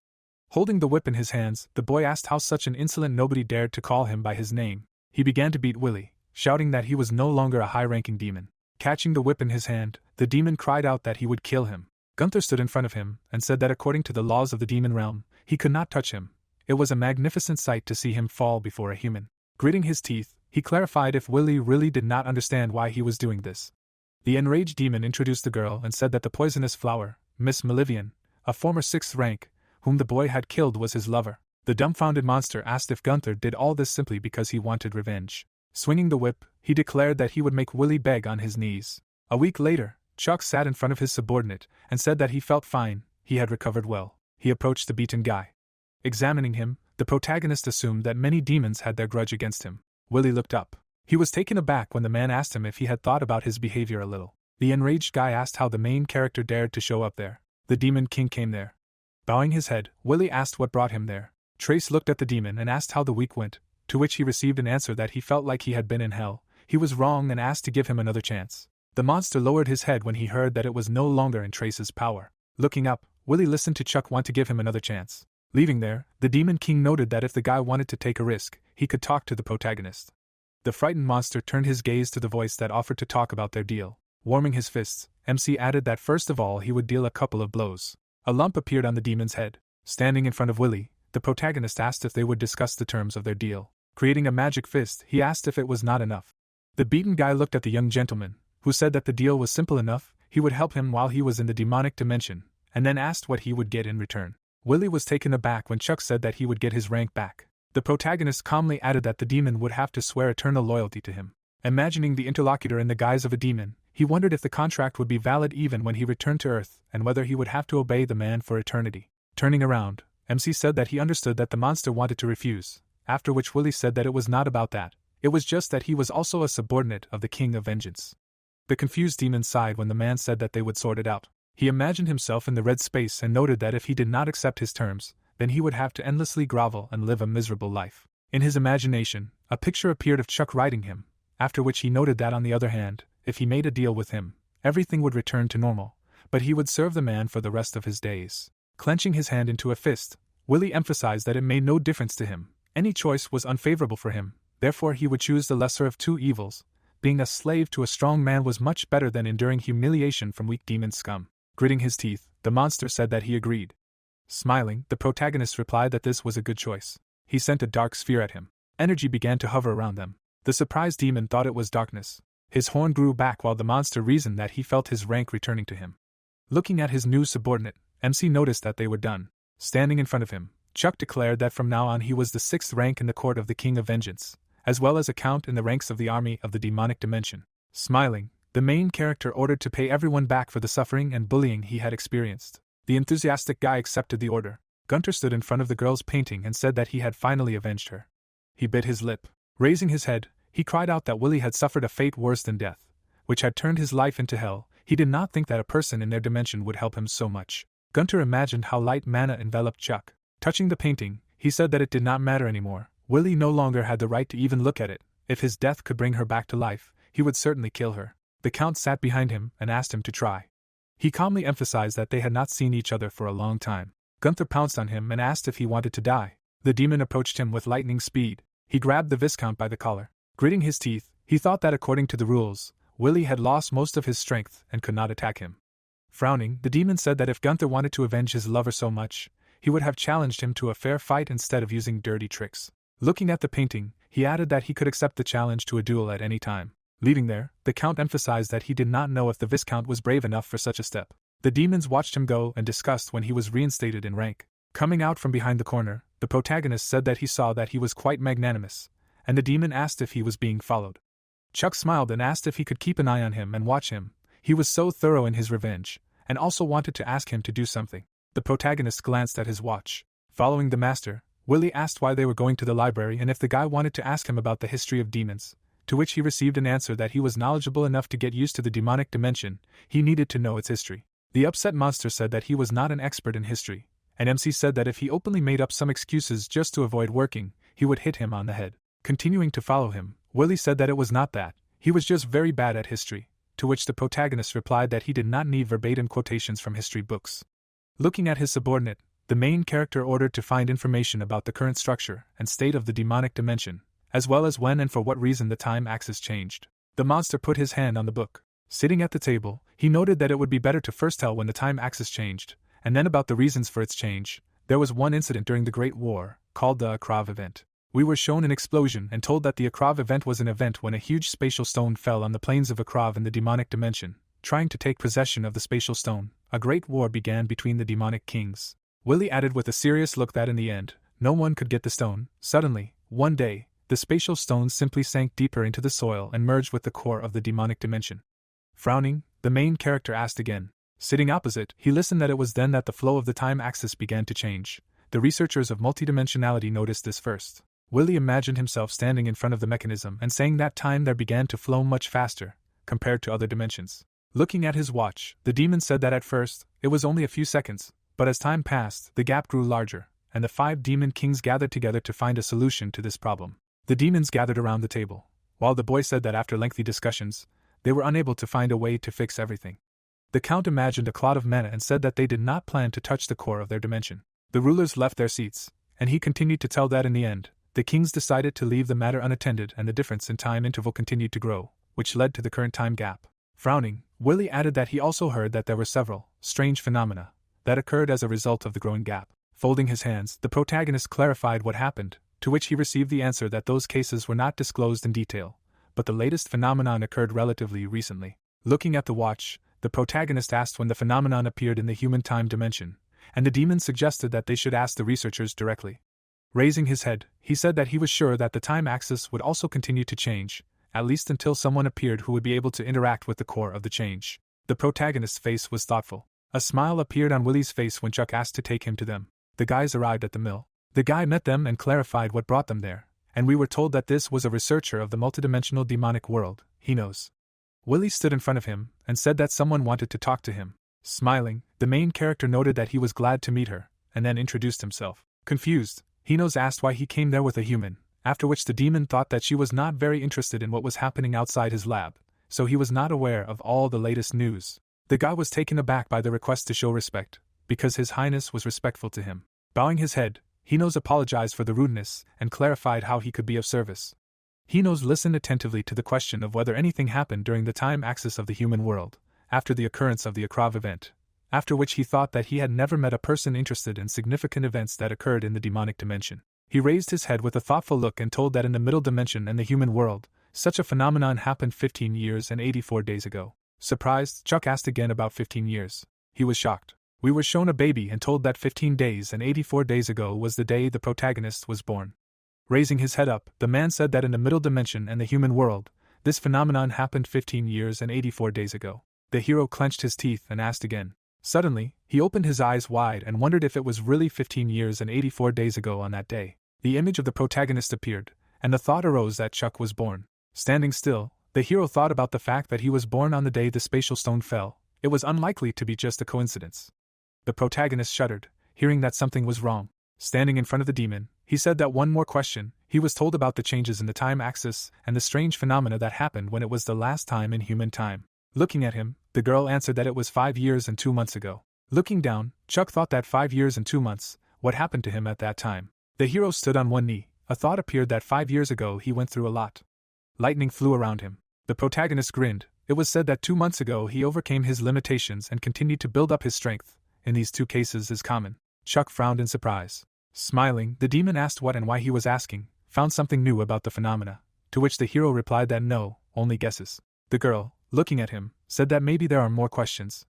Speaker 1: Holding the whip in his hands, the boy asked how such an insolent nobody dared to call him by his name. He began to beat Willie, shouting that he was no longer a high-ranking demon. Catching the whip in his hand, The demon cried out that he would kill him. Gunther stood in front of him and said that according to the laws of the demon realm, he could not touch him. It was a magnificent sight to see him fall before a human. Gritting his teeth, he clarified if Willy really did not understand why he was doing this. The enraged demon introduced the girl and said that the poisonous flower, Miss Malivian, a former 6th rank, whom the boy had killed, was his lover. The dumbfounded monster asked if Gunther did all this simply because he wanted revenge. Swinging the whip, he declared that he would make Willy beg on his knees. A week later, Chuck sat in front of his subordinate and said that he felt fine, he had recovered well. He approached the beaten guy. Examining him, the protagonist assumed that many demons had their grudge against him. Willy looked up. He was taken aback when the man asked him if he had thought about his behavior a little. The enraged guy asked how the main character dared to show up there. The demon king came there. Bowing his head, Willy asked what brought him there. Trace looked at the demon and asked how the week went, to which he received an answer that he felt like he had been in hell. He was wrong and asked to give him another chance. The monster lowered his head when he heard that it was no longer in Trace's power. Looking up, Willy listened to Chuck want to give him another chance. Leaving there, the demon king noted that if the guy wanted to take a risk, he could talk to the protagonist. The frightened monster turned his gaze to the voice that offered to talk about their deal. Warming his fists, MC added that first of all he would deal a couple of blows. A lump appeared on the demon's head. Standing in front of Willy, the protagonist asked if they would discuss the terms of their deal. Creating a magic fist, he asked if it was not enough. The beaten guy looked at the young gentleman, who said that the deal was simple enough, he would help him while he was in the demonic dimension, and then asked what he would get in return. Willy was taken aback when Chuck said that he would get his rank back. The protagonist calmly added that the demon would have to swear eternal loyalty to him. Imagining the interlocutor in the guise of a demon, he wondered if the contract would be valid even when he returned to Earth, and whether he would have to obey the man for eternity. Turning around, MC said that he understood that the monster wanted to refuse, after which Willy said that it was not about that, it was just that he was also a subordinate of the King of Vengeance. The confused demon sighed when the man said that they would sort it out. He imagined himself in the red space and noted that if he did not accept his terms, then he would have to endlessly grovel and live a miserable life. In his imagination, a picture appeared of Chuck riding him, after which he noted that on the other hand, if he made a deal with him, everything would return to normal, but he would serve the man for the rest of his days. Clenching his hand into a fist, Willy emphasized that it made no difference to him. Any choice was unfavorable for him, therefore he would choose the lesser of two evils. Being a slave to a strong man was much better than enduring humiliation from weak demon scum. Gritting his teeth, the monster said that he agreed. Smiling, the protagonist replied that this was a good choice. He sent a dark sphere at him. Energy began to hover around them. The surprised demon thought it was darkness. His horn grew back while the monster reasoned that he felt his rank returning to him. Looking at his new subordinate, MC noticed that they were done. Standing in front of him, Chuck declared that from now on he was the 6th rank in the court of the King of Vengeance, as well as a count in the ranks of the army of the demonic dimension. Smiling, the main character ordered to pay everyone back for the suffering and bullying he had experienced. The enthusiastic guy accepted the order. Gunther stood in front of the girl's painting and said that he had finally avenged her. He bit his lip. Raising his head, he cried out that Willy had suffered a fate worse than death, which had turned his life into hell. He did not think that a person in their dimension would help him so much. Gunther imagined how light mana enveloped Chuck. Touching the painting, he said that it did not matter anymore. Willy no longer had the right to even look at it. If his death could bring her back to life, he would certainly kill her. The count sat behind him and asked him to try. He calmly emphasized that they had not seen each other for a long time. Gunther pounced on him and asked if he wanted to die. The demon approached him with lightning speed. He grabbed the Viscount by the collar. Gritting his teeth, he thought that according to the rules, Willy had lost most of his strength and could not attack him. Frowning, the demon said that if Gunther wanted to avenge his lover so much, he would have challenged him to a fair fight instead of using dirty tricks. Looking at the painting, he added that he could accept the challenge to a duel at any time. Leaving there, the Count emphasized that he did not know if the Viscount was brave enough for such a step. The demons watched him go and discussed when he was reinstated in rank. Coming out from behind the corner, the protagonist said that he saw that he was quite magnanimous, and the demon asked if he was being followed. Chuck smiled and asked if he could keep an eye on him and watch him. He was so thorough in his revenge, and also wanted to ask him to do something. The protagonist glanced at his watch. Following the master, Willy asked why they were going to the library and if the guy wanted to ask him about the history of demons, to which he received an answer that he was knowledgeable enough to get used to the demonic dimension, he needed to know its history. The upset monster said that he was not an expert in history, and MC said that if he openly made up some excuses just to avoid working, he would hit him on the head. Continuing to follow him, Willy said that it was not that, he was just very bad at history, to which the protagonist replied that he did not need verbatim quotations from history books. Looking at his subordinate, the main character ordered to find information about the current structure and state of the demonic dimension, as well as when and for what reason the time axis changed. The monster put his hand on the book. Sitting at the table, he noted that it would be better to first tell when the time axis changed, and then about the reasons for its change. There was one incident during the Great War, called the Akrav event. We were shown an explosion and told that the Akrav event was an event when a huge spatial stone fell on the plains of Akrav in the demonic dimension, trying to take possession of the spatial stone. A great war began between the demonic kings. Willie added with a serious look that in the end, no one could get the stone. Suddenly, one day, the spatial stone simply sank deeper into the soil and merged with the core of the demonic dimension. Frowning, the main character asked again. Sitting opposite, he listened that it was then that the flow of the time axis began to change. The researchers of multidimensionality noticed this first. Willie imagined himself standing in front of the mechanism and saying that time there began to flow much faster, compared to other dimensions. Looking at his watch, the demon said that at first, it was only a few seconds, but as time passed, the gap grew larger, and the 5 demon kings gathered together to find a solution to this problem. The demons gathered around the table, while the boy said that after lengthy discussions, they were unable to find a way to fix everything. The count imagined a cloud of mana and said that they did not plan to touch the core of their dimension. The rulers left their seats, and he continued to tell that in the end, the kings decided to leave the matter unattended and the difference in time interval continued to grow, which led to the current time gap. Frowning, Willie added that he also heard that there were several strange phenomena that occurred as a result of the growing gap. Folding his hands, the protagonist clarified what happened, to which he received the answer that those cases were not disclosed in detail, but the latest phenomenon occurred relatively recently. Looking at the watch, the protagonist asked when the phenomenon appeared in the human time dimension, and the demon suggested that they should ask the researchers directly. Raising his head, he said that he was sure that the time axis would also continue to change, at least until someone appeared who would be able to interact with the core of the change. The protagonist's face was thoughtful. A smile appeared on Willie's face when Chuck asked to take him to them. The guys arrived at the mill. The guy met them and clarified what brought them there, and we were told that this was a researcher of the multidimensional demonic world. He knows. Willie stood in front of him and said that someone wanted to talk to him. Smiling, the main character noted that he was glad to meet her, and then introduced himself. Confused, Hinos asked why he came there with a human, after which the demon thought that she was not very interested in what was happening outside his lab, so he was not aware of all the latest news. The guy was taken aback by the request to show respect, because His Highness was respectful to him. Bowing his head, Hinos apologized for the rudeness and clarified how he could be of service. Hinos listened attentively to the question of whether anything happened during the time axis of the human world, after the occurrence of the Akrav event, after which he thought that he had never met a person interested in significant events that occurred in the demonic dimension. He raised his head with a thoughtful look and told that in the middle dimension and the human world, such a phenomenon happened 15 years and 84 days ago. Surprised, Chuck asked again about 15 years. He was shocked. We were shown a baby and told that 15 days and 84 days ago was the day the protagonist was born. Raising his head up, the man said that in the middle dimension and the human world, this phenomenon happened 15 years and 84 days ago. The hero clenched his teeth and asked again. Suddenly, he opened his eyes wide and wondered if it was really 15 years and 84 days ago on that day. The image of the protagonist appeared, and the thought arose that Chuck was born. Standing still, the hero thought about the fact that he was born on the day the spatial stone fell. It was unlikely to be just a coincidence. The protagonist shuddered, hearing that something was wrong. Standing in front of the demon, he said that one more question. He was told about the changes in the time axis and the strange phenomena that happened when it was the last time in human time. Looking at him, the girl answered that it was 5 years and 2 months ago. Looking down, Chuck thought that 5 years and 2 months, what happened to him at that time? The hero stood on one knee. A thought appeared that 5 years ago he went through a lot. Lightning flew around him. The protagonist grinned. It was said that 2 months ago he overcame his limitations and continued to build up his strength. In these 2 cases is common. Chuck frowned in surprise. Smiling, the demon asked what and why he was asking, found something new about the phenomena, to which the hero replied that no, only guesses. The girl, looking at him, said that maybe there are more questions.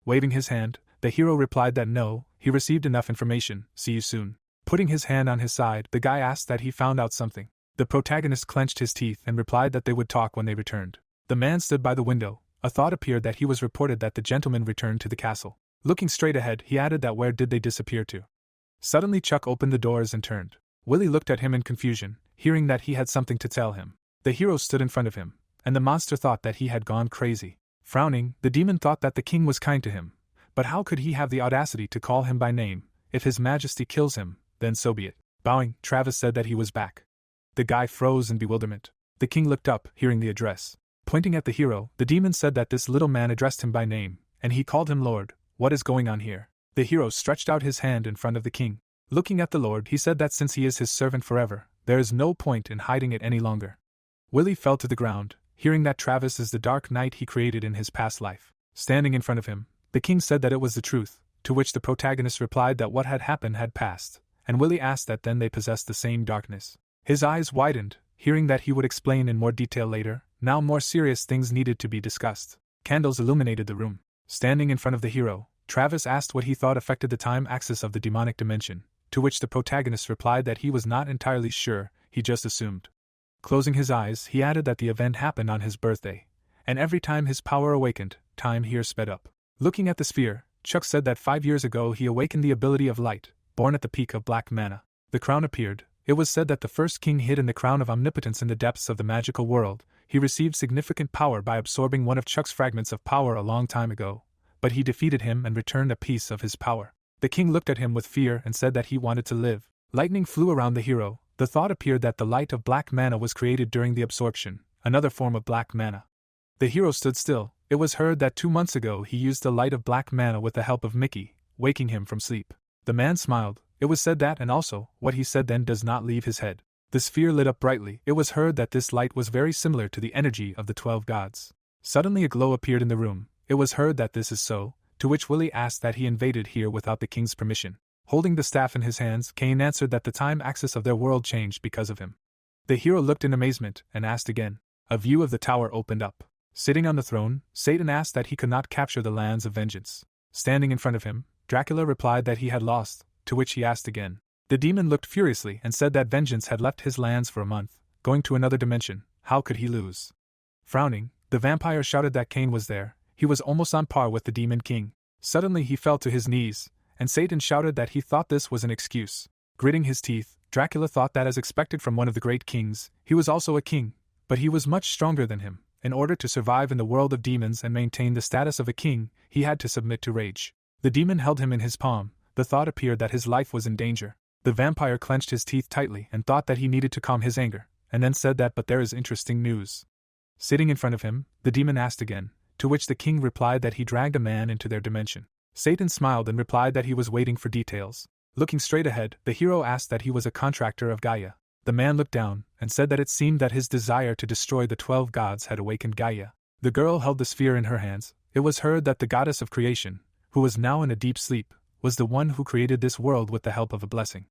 Speaker 1: Waving his hand, the hero replied that no, he received enough information, see you soon. Putting his hand on his side, the guy asked that he found out something. The protagonist clenched his teeth and replied that they would talk when they returned. The man stood by the window. A thought appeared that he was reported that the gentleman returned to the castle. Looking straight ahead, he added that where did they disappear to? Suddenly Chuck opened the doors and turned. Willie looked at him in confusion, hearing that he had something to tell him. The hero stood in front of him, and the monster thought that he had gone crazy. Frowning, the demon thought that the king was kind to him. But how could he have the audacity to call him by name? If his majesty kills him, then so be it. Bowing, Travis said that he was back. The guy froze in bewilderment. The king looked up, hearing the address. Pointing at the hero, the demon said that this little man addressed him by name, and he called him Lord. What is going on here? The hero stretched out his hand in front of the king. Looking at the Lord, he said that since he is his servant forever, there is no point in hiding it any longer. Willie fell to the ground, hearing that Travis is the dark knight he created in his past life. Standing in front of him, the king said that it was the truth, to which the protagonist replied that what had happened had passed, and Willie asked that then they possessed the same darkness. His eyes widened, hearing that he would explain in more detail later. Now more serious things needed to be discussed. Candles illuminated the room. Standing in front of the hero, Travis asked what he thought affected the time axis of the demonic dimension, to which the protagonist replied that he was not entirely sure, he just assumed. Closing his eyes, he added that the event happened on his birthday, and every time his power awakened, time here sped up. Looking at the sphere, Chuck said that 5 years ago he awakened the ability of light, born at the peak of black mana. The crown appeared. It was said that the first king hid in the crown of omnipotence in the depths of the magical world. He received significant power by absorbing one of Chuck's fragments of power a long time ago, but he defeated him and returned a piece of his power. The king looked at him with fear and said that he wanted to live. Lightning flew around the hero. The thought appeared that the light of black mana was created during the absorption, another form of black mana. The hero stood still. It was heard that 2 months ago he used the light of black mana with the help of Mickey, waking him from sleep. The man smiled. It was said that, and also, what he said then does not leave his head. The sphere lit up brightly. It was heard that this light was very similar to the energy of the 12 gods. Suddenly a glow appeared in the room. It was heard that this is so, to which Willie asked that he invaded here without the king's permission. Holding the staff in his hands, Cain answered that the time axis of their world changed because of him. The hero looked in amazement and asked again. A view of the tower opened up. Sitting on the throne, Satan asked that he could not capture the lands of vengeance. Standing in front of him, Dracula replied that he had lost, to which he asked again. The demon looked furiously and said that vengeance had left his lands for a month, going to another dimension. How could he lose? Frowning, the vampire shouted that Cain was there. He was almost on par with the demon king. Suddenly he fell to his knees, and Satan shouted that he thought this was an excuse. Gritting his teeth, Dracula thought that as expected from one of the great kings, he was also a king, but he was much stronger than him. In order to survive in the world of demons and maintain the status of a king, he had to submit to rage. The demon held him in his palm. The thought appeared that his life was in danger. The vampire clenched his teeth tightly and thought that he needed to calm his anger, and then said that but there is interesting news. Sitting in front of him, the demon asked again, to which the king replied that he dragged a man into their dimension. Satan smiled and replied that he was waiting for details. Looking straight ahead, the hero asked that he was a contractor of Gaia. The man looked down and said that it seemed that his desire to destroy the 12 gods had awakened Gaia. The girl held the sphere in her hands. It was heard that the goddess of creation, who was now in a deep sleep, was the one who created this world with the help of a blessing.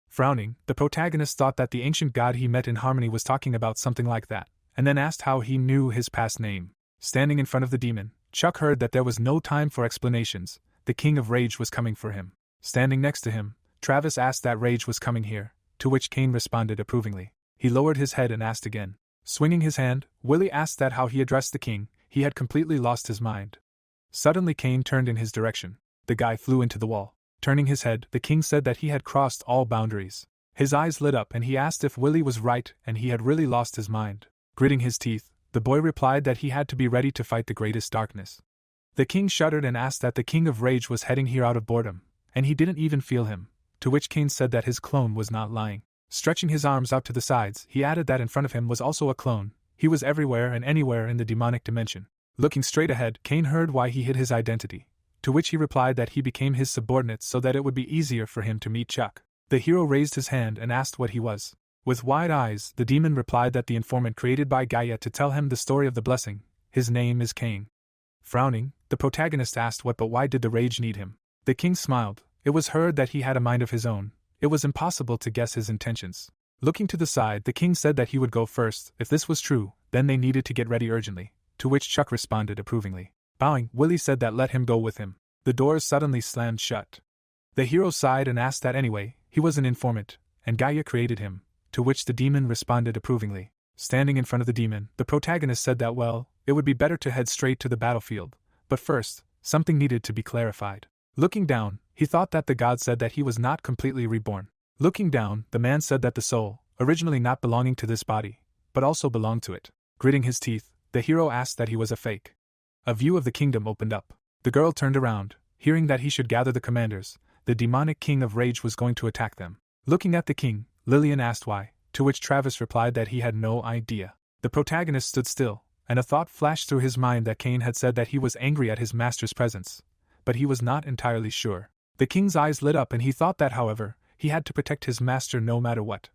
Speaker 1: Frowning, the protagonist thought that the ancient god he met in Harmony was talking about something like that, and then asked how he knew his past name. Standing in front of the demon, Chuck heard that there was no time for explanations. The king of rage was coming for him. Standing next to him, Travis asked that rage was coming here, to which Cain responded approvingly. He lowered his head and asked again. Swinging his hand, Willie asked that how he addressed the king. He had completely lost his mind. Suddenly Cain turned in his direction. The guy flew into the wall. Turning his head, the king said that he had crossed all boundaries. His eyes lit up and he asked if Willie was right and he had really lost his mind. Gritting his teeth, the boy replied that he had to be ready to fight the greatest darkness. The king shuddered and asked that the king of rage was heading here out of boredom, and he didn't even feel him, to which Cain said that his clone was not lying. Stretching his arms out to the sides, he added that in front of him was also a clone. He was everywhere and anywhere in the demonic dimension. Looking straight ahead, Cain heard why he hid his identity, to which he replied that he became his subordinate so that it would be easier for him to meet Chuck. The hero raised his hand and asked what he was. With wide eyes, the demon replied that the informant created by Gaia to tell him the story of the blessing. His name is Cain. Frowning, the protagonist asked what but why did the rage need him. The king smiled. It was heard that he had a mind of his own. It was impossible to guess his intentions. Looking to the side, the king said that he would go first. If this was true, then they needed to get ready urgently, to which Chuck responded approvingly. Bowing, Willie said that let him go with him. The doors suddenly slammed shut. The hero sighed and asked that anyway, he was an informant, and Gaia created him, to which the demon responded approvingly. Standing in front of the demon, the protagonist said that well, it would be better to head straight to the battlefield, but first, something needed to be clarified. Looking down, he thought that the god said that he was not completely reborn. Looking down, the man said that the soul, originally not belonging to this body, but also belonged to it. Gritting his teeth, the hero asked that he was a fake. A view of the kingdom opened up. The girl turned around, hearing that he should gather the commanders. The demonic king of rage was going to attack them. Looking at the king, Lillian asked why, to which Travis replied that he had no idea. The protagonist stood still, and a thought flashed through his mind that Cain had said that he was angry at his master's presence, but he was not entirely sure. The king's eyes lit up and he thought that, however, he had to protect his master no matter what.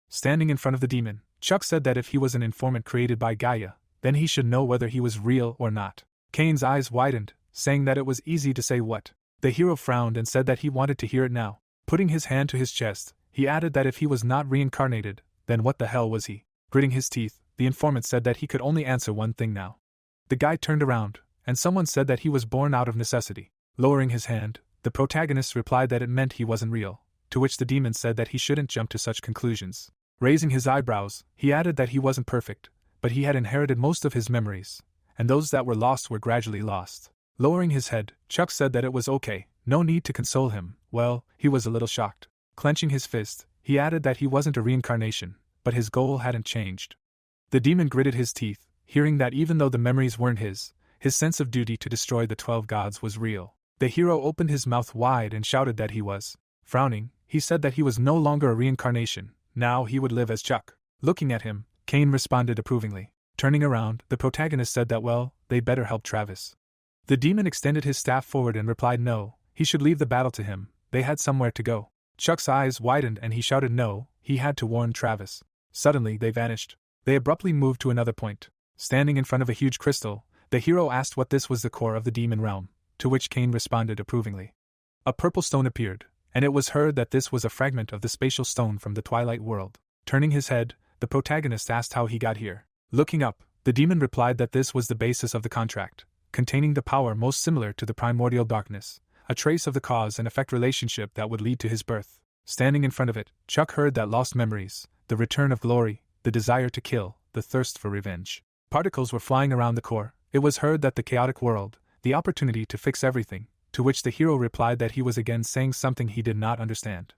Speaker 1: Standing in front of the demon, Chuck said that if he was an informant created by Gaia, then he should know whether he was real or not. Kane's eyes widened, saying that it was easy to say what. The hero frowned and said that he wanted to hear it now. Putting his hand to his chest, he added that if he was not reincarnated, then what the hell was he? Gritting his teeth, the informant said that he could only answer one thing now. The guy turned around, and someone said that he was born out of necessity. Lowering his hand, the protagonist replied that it meant he wasn't real, to which the demon said that he shouldn't jump to such conclusions. Raising his eyebrows, he added that he wasn't perfect, but he had inherited most of his memories, and those that were lost were gradually lost. Lowering his head, Chuck said that it was okay, no need to console him. Well, he was a little shocked. Clenching his fist, he added that he wasn't a reincarnation, but his goal hadn't changed. The demon gritted his teeth, hearing that even though the memories weren't his sense of duty to destroy the 12 gods was real. The hero opened his mouth wide and shouted that he was. Frowning, he said that he was no longer a reincarnation, now he would live as Chuck. Looking at him, Kane responded approvingly. Turning around, the protagonist said that well, they'd better help Travis. The demon extended his staff forward and replied no, he should leave the battle to him, they had somewhere to go. Chuck's eyes widened and he shouted no, he had to warn Travis. Suddenly they vanished. They abruptly moved to another point. Standing in front of a huge crystal, the hero asked what this was the core of the demon realm, to which Kane responded approvingly. A purple stone appeared, and it was heard that this was a fragment of the spatial stone from the Twilight world. Turning his head, the protagonist asked how he got here. Looking up, the demon replied that this was the basis of the contract, containing the power most similar to the primordial darkness, a trace of the cause and effect relationship that would lead to his birth. Standing in front of it, Chuck heard that lost memories, the return of glory, the desire to kill, the thirst for revenge. Particles were flying around the core. It was heard that the chaotic world, the opportunity to fix everything, to which the hero replied that he was again saying something he did not understand.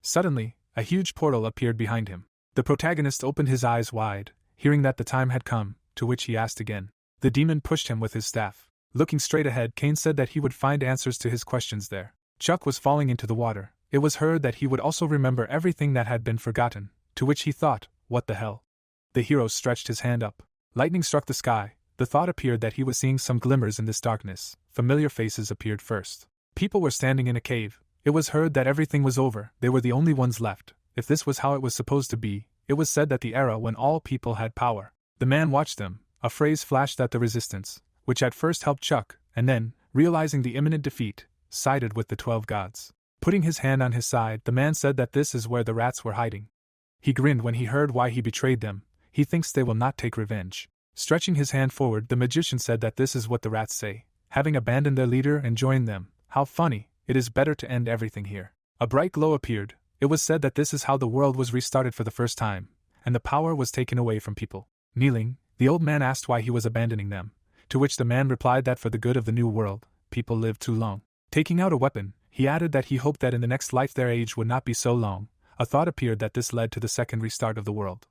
Speaker 1: Suddenly, a huge portal appeared behind him. The protagonist opened his eyes wide, hearing that the time had come, to which he asked again. The demon pushed him with his staff. Looking straight ahead, Kane said that he would find answers to his questions there. Chuck was falling into the water. It was heard that he would also remember everything that had been forgotten, to which he thought, what the hell? The hero stretched his hand up. Lightning struck the sky. The thought appeared that he was seeing some glimmers in this darkness. Familiar faces appeared first. People were standing in a cave. It was heard that everything was over. They were the only ones left. If this was how it was supposed to be, it was said that the era when all people had power. The man watched them. A phrase flashed at the resistance, which at first helped Chuck, and then, realizing the imminent defeat, sided with the 12 gods. Putting his hand on his side, the man said that this is where the rats were hiding. He grinned when he heard why he betrayed them. He thinks they will not take revenge. Stretching his hand forward, the magician said that this is what the rats say, having abandoned their leader and joined them. How funny, it is better to end everything here. A bright glow appeared. It was said that this is how the world was restarted for the first time, and the power was taken away from people. Kneeling, the old man asked why he was abandoning them, to which the man replied that for the good of the new world, people lived too long. Taking out a weapon, he added that he hoped that in the next life their age would not be so long. A thought appeared that this led to the second restart of the world.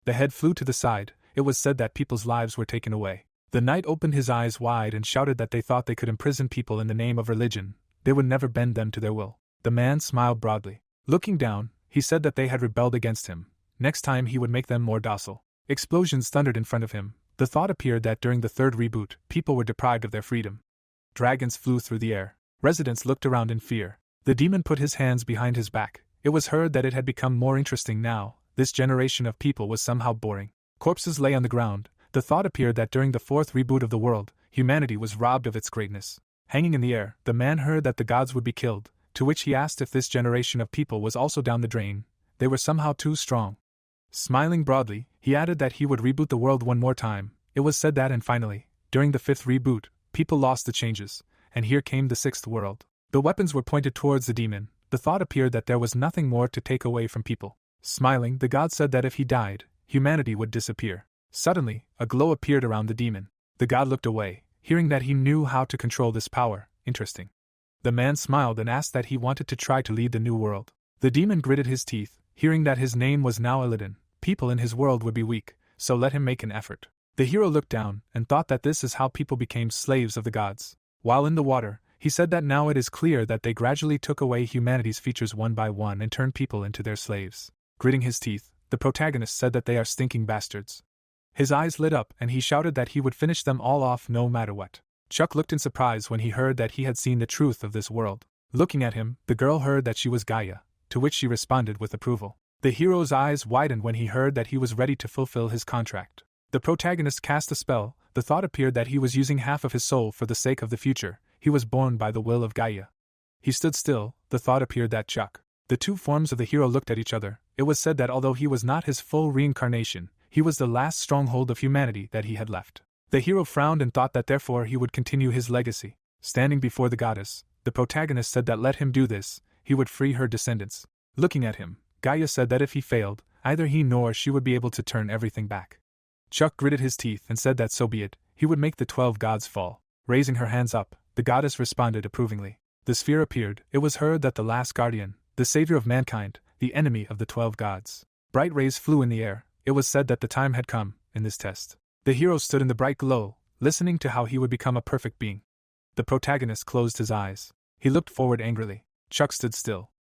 Speaker 1: The head flew to the side. It was said that people's lives were taken away. The knight opened his eyes wide and shouted that they thought they could imprison people in the name of religion. They would never bend them to their will. The man smiled broadly. Looking down, he said that they had rebelled against him. Next time he would make them more docile. Explosions thundered in front of him. The thought appeared that during the third reboot, people were deprived of their freedom. Dragons flew through the air. Residents looked around in fear. The demon put his hands behind his back. It was heard that it had become more interesting now. This generation of people was somehow boring. Corpses lay on the ground. The thought appeared that during the fourth reboot of the world, humanity was robbed of its greatness. Hanging in the air, the man heard that the gods would be killed, to which he asked if this generation of people was also down the drain. They were somehow too strong. Smiling broadly, he added that he would reboot the world one more time. It was said that and finally, during the fifth reboot, people lost the changes, and here came the sixth world. The weapons were pointed towards the demon. The thought appeared that there was nothing more to take away from people. Smiling, the god said that if he died, humanity would disappear. Suddenly, a glow appeared around the demon. The god looked away, hearing that he knew how to control this power. Interesting. The man smiled and asked that he wanted to try to lead the new world. The demon gritted his teeth, hearing that his name was now Illidan. People in his world would be weak, so let him make an effort. The hero looked down and thought that this is how people became slaves of the gods. While in the water, he said that now it is clear that they gradually took away humanity's features one by one and turned people into their slaves. Gritting his teeth, the protagonist said that they are stinking bastards. His eyes lit up and he shouted that he would finish them all off no matter what. Chuck looked in surprise when he heard that he had seen the truth of this world. Looking at him, the girl heard that she was Gaia, to which she responded with approval. The hero's eyes widened when he heard that he was ready to fulfill his contract. The protagonist cast a spell. The thought appeared that he was using half of his soul for the sake of the future. He was born by the will of Gaia. He stood still. The thought appeared that Chuck. The two forms of the hero looked at each other. It was said that although he was not his full reincarnation, he was the last stronghold of humanity that he had left. The hero frowned and thought that therefore he would continue his legacy. Standing before the goddess, the protagonist said that let him do this, he would free her descendants. Looking at him, Gaia said that if he failed, either he nor she would be able to turn everything back. Chuck gritted his teeth and said that so be it, he would make the 12 gods fall. Raising her hands up, the goddess responded approvingly. The sphere appeared. It was her that the last guardian, the savior of mankind, the enemy of the 12 gods. Bright rays flew in the air. It was said that the time had come, in this test. The hero stood in the bright glow, listening to how he would become a perfect being. The protagonist closed his eyes. He looked forward angrily. Chuck stood still.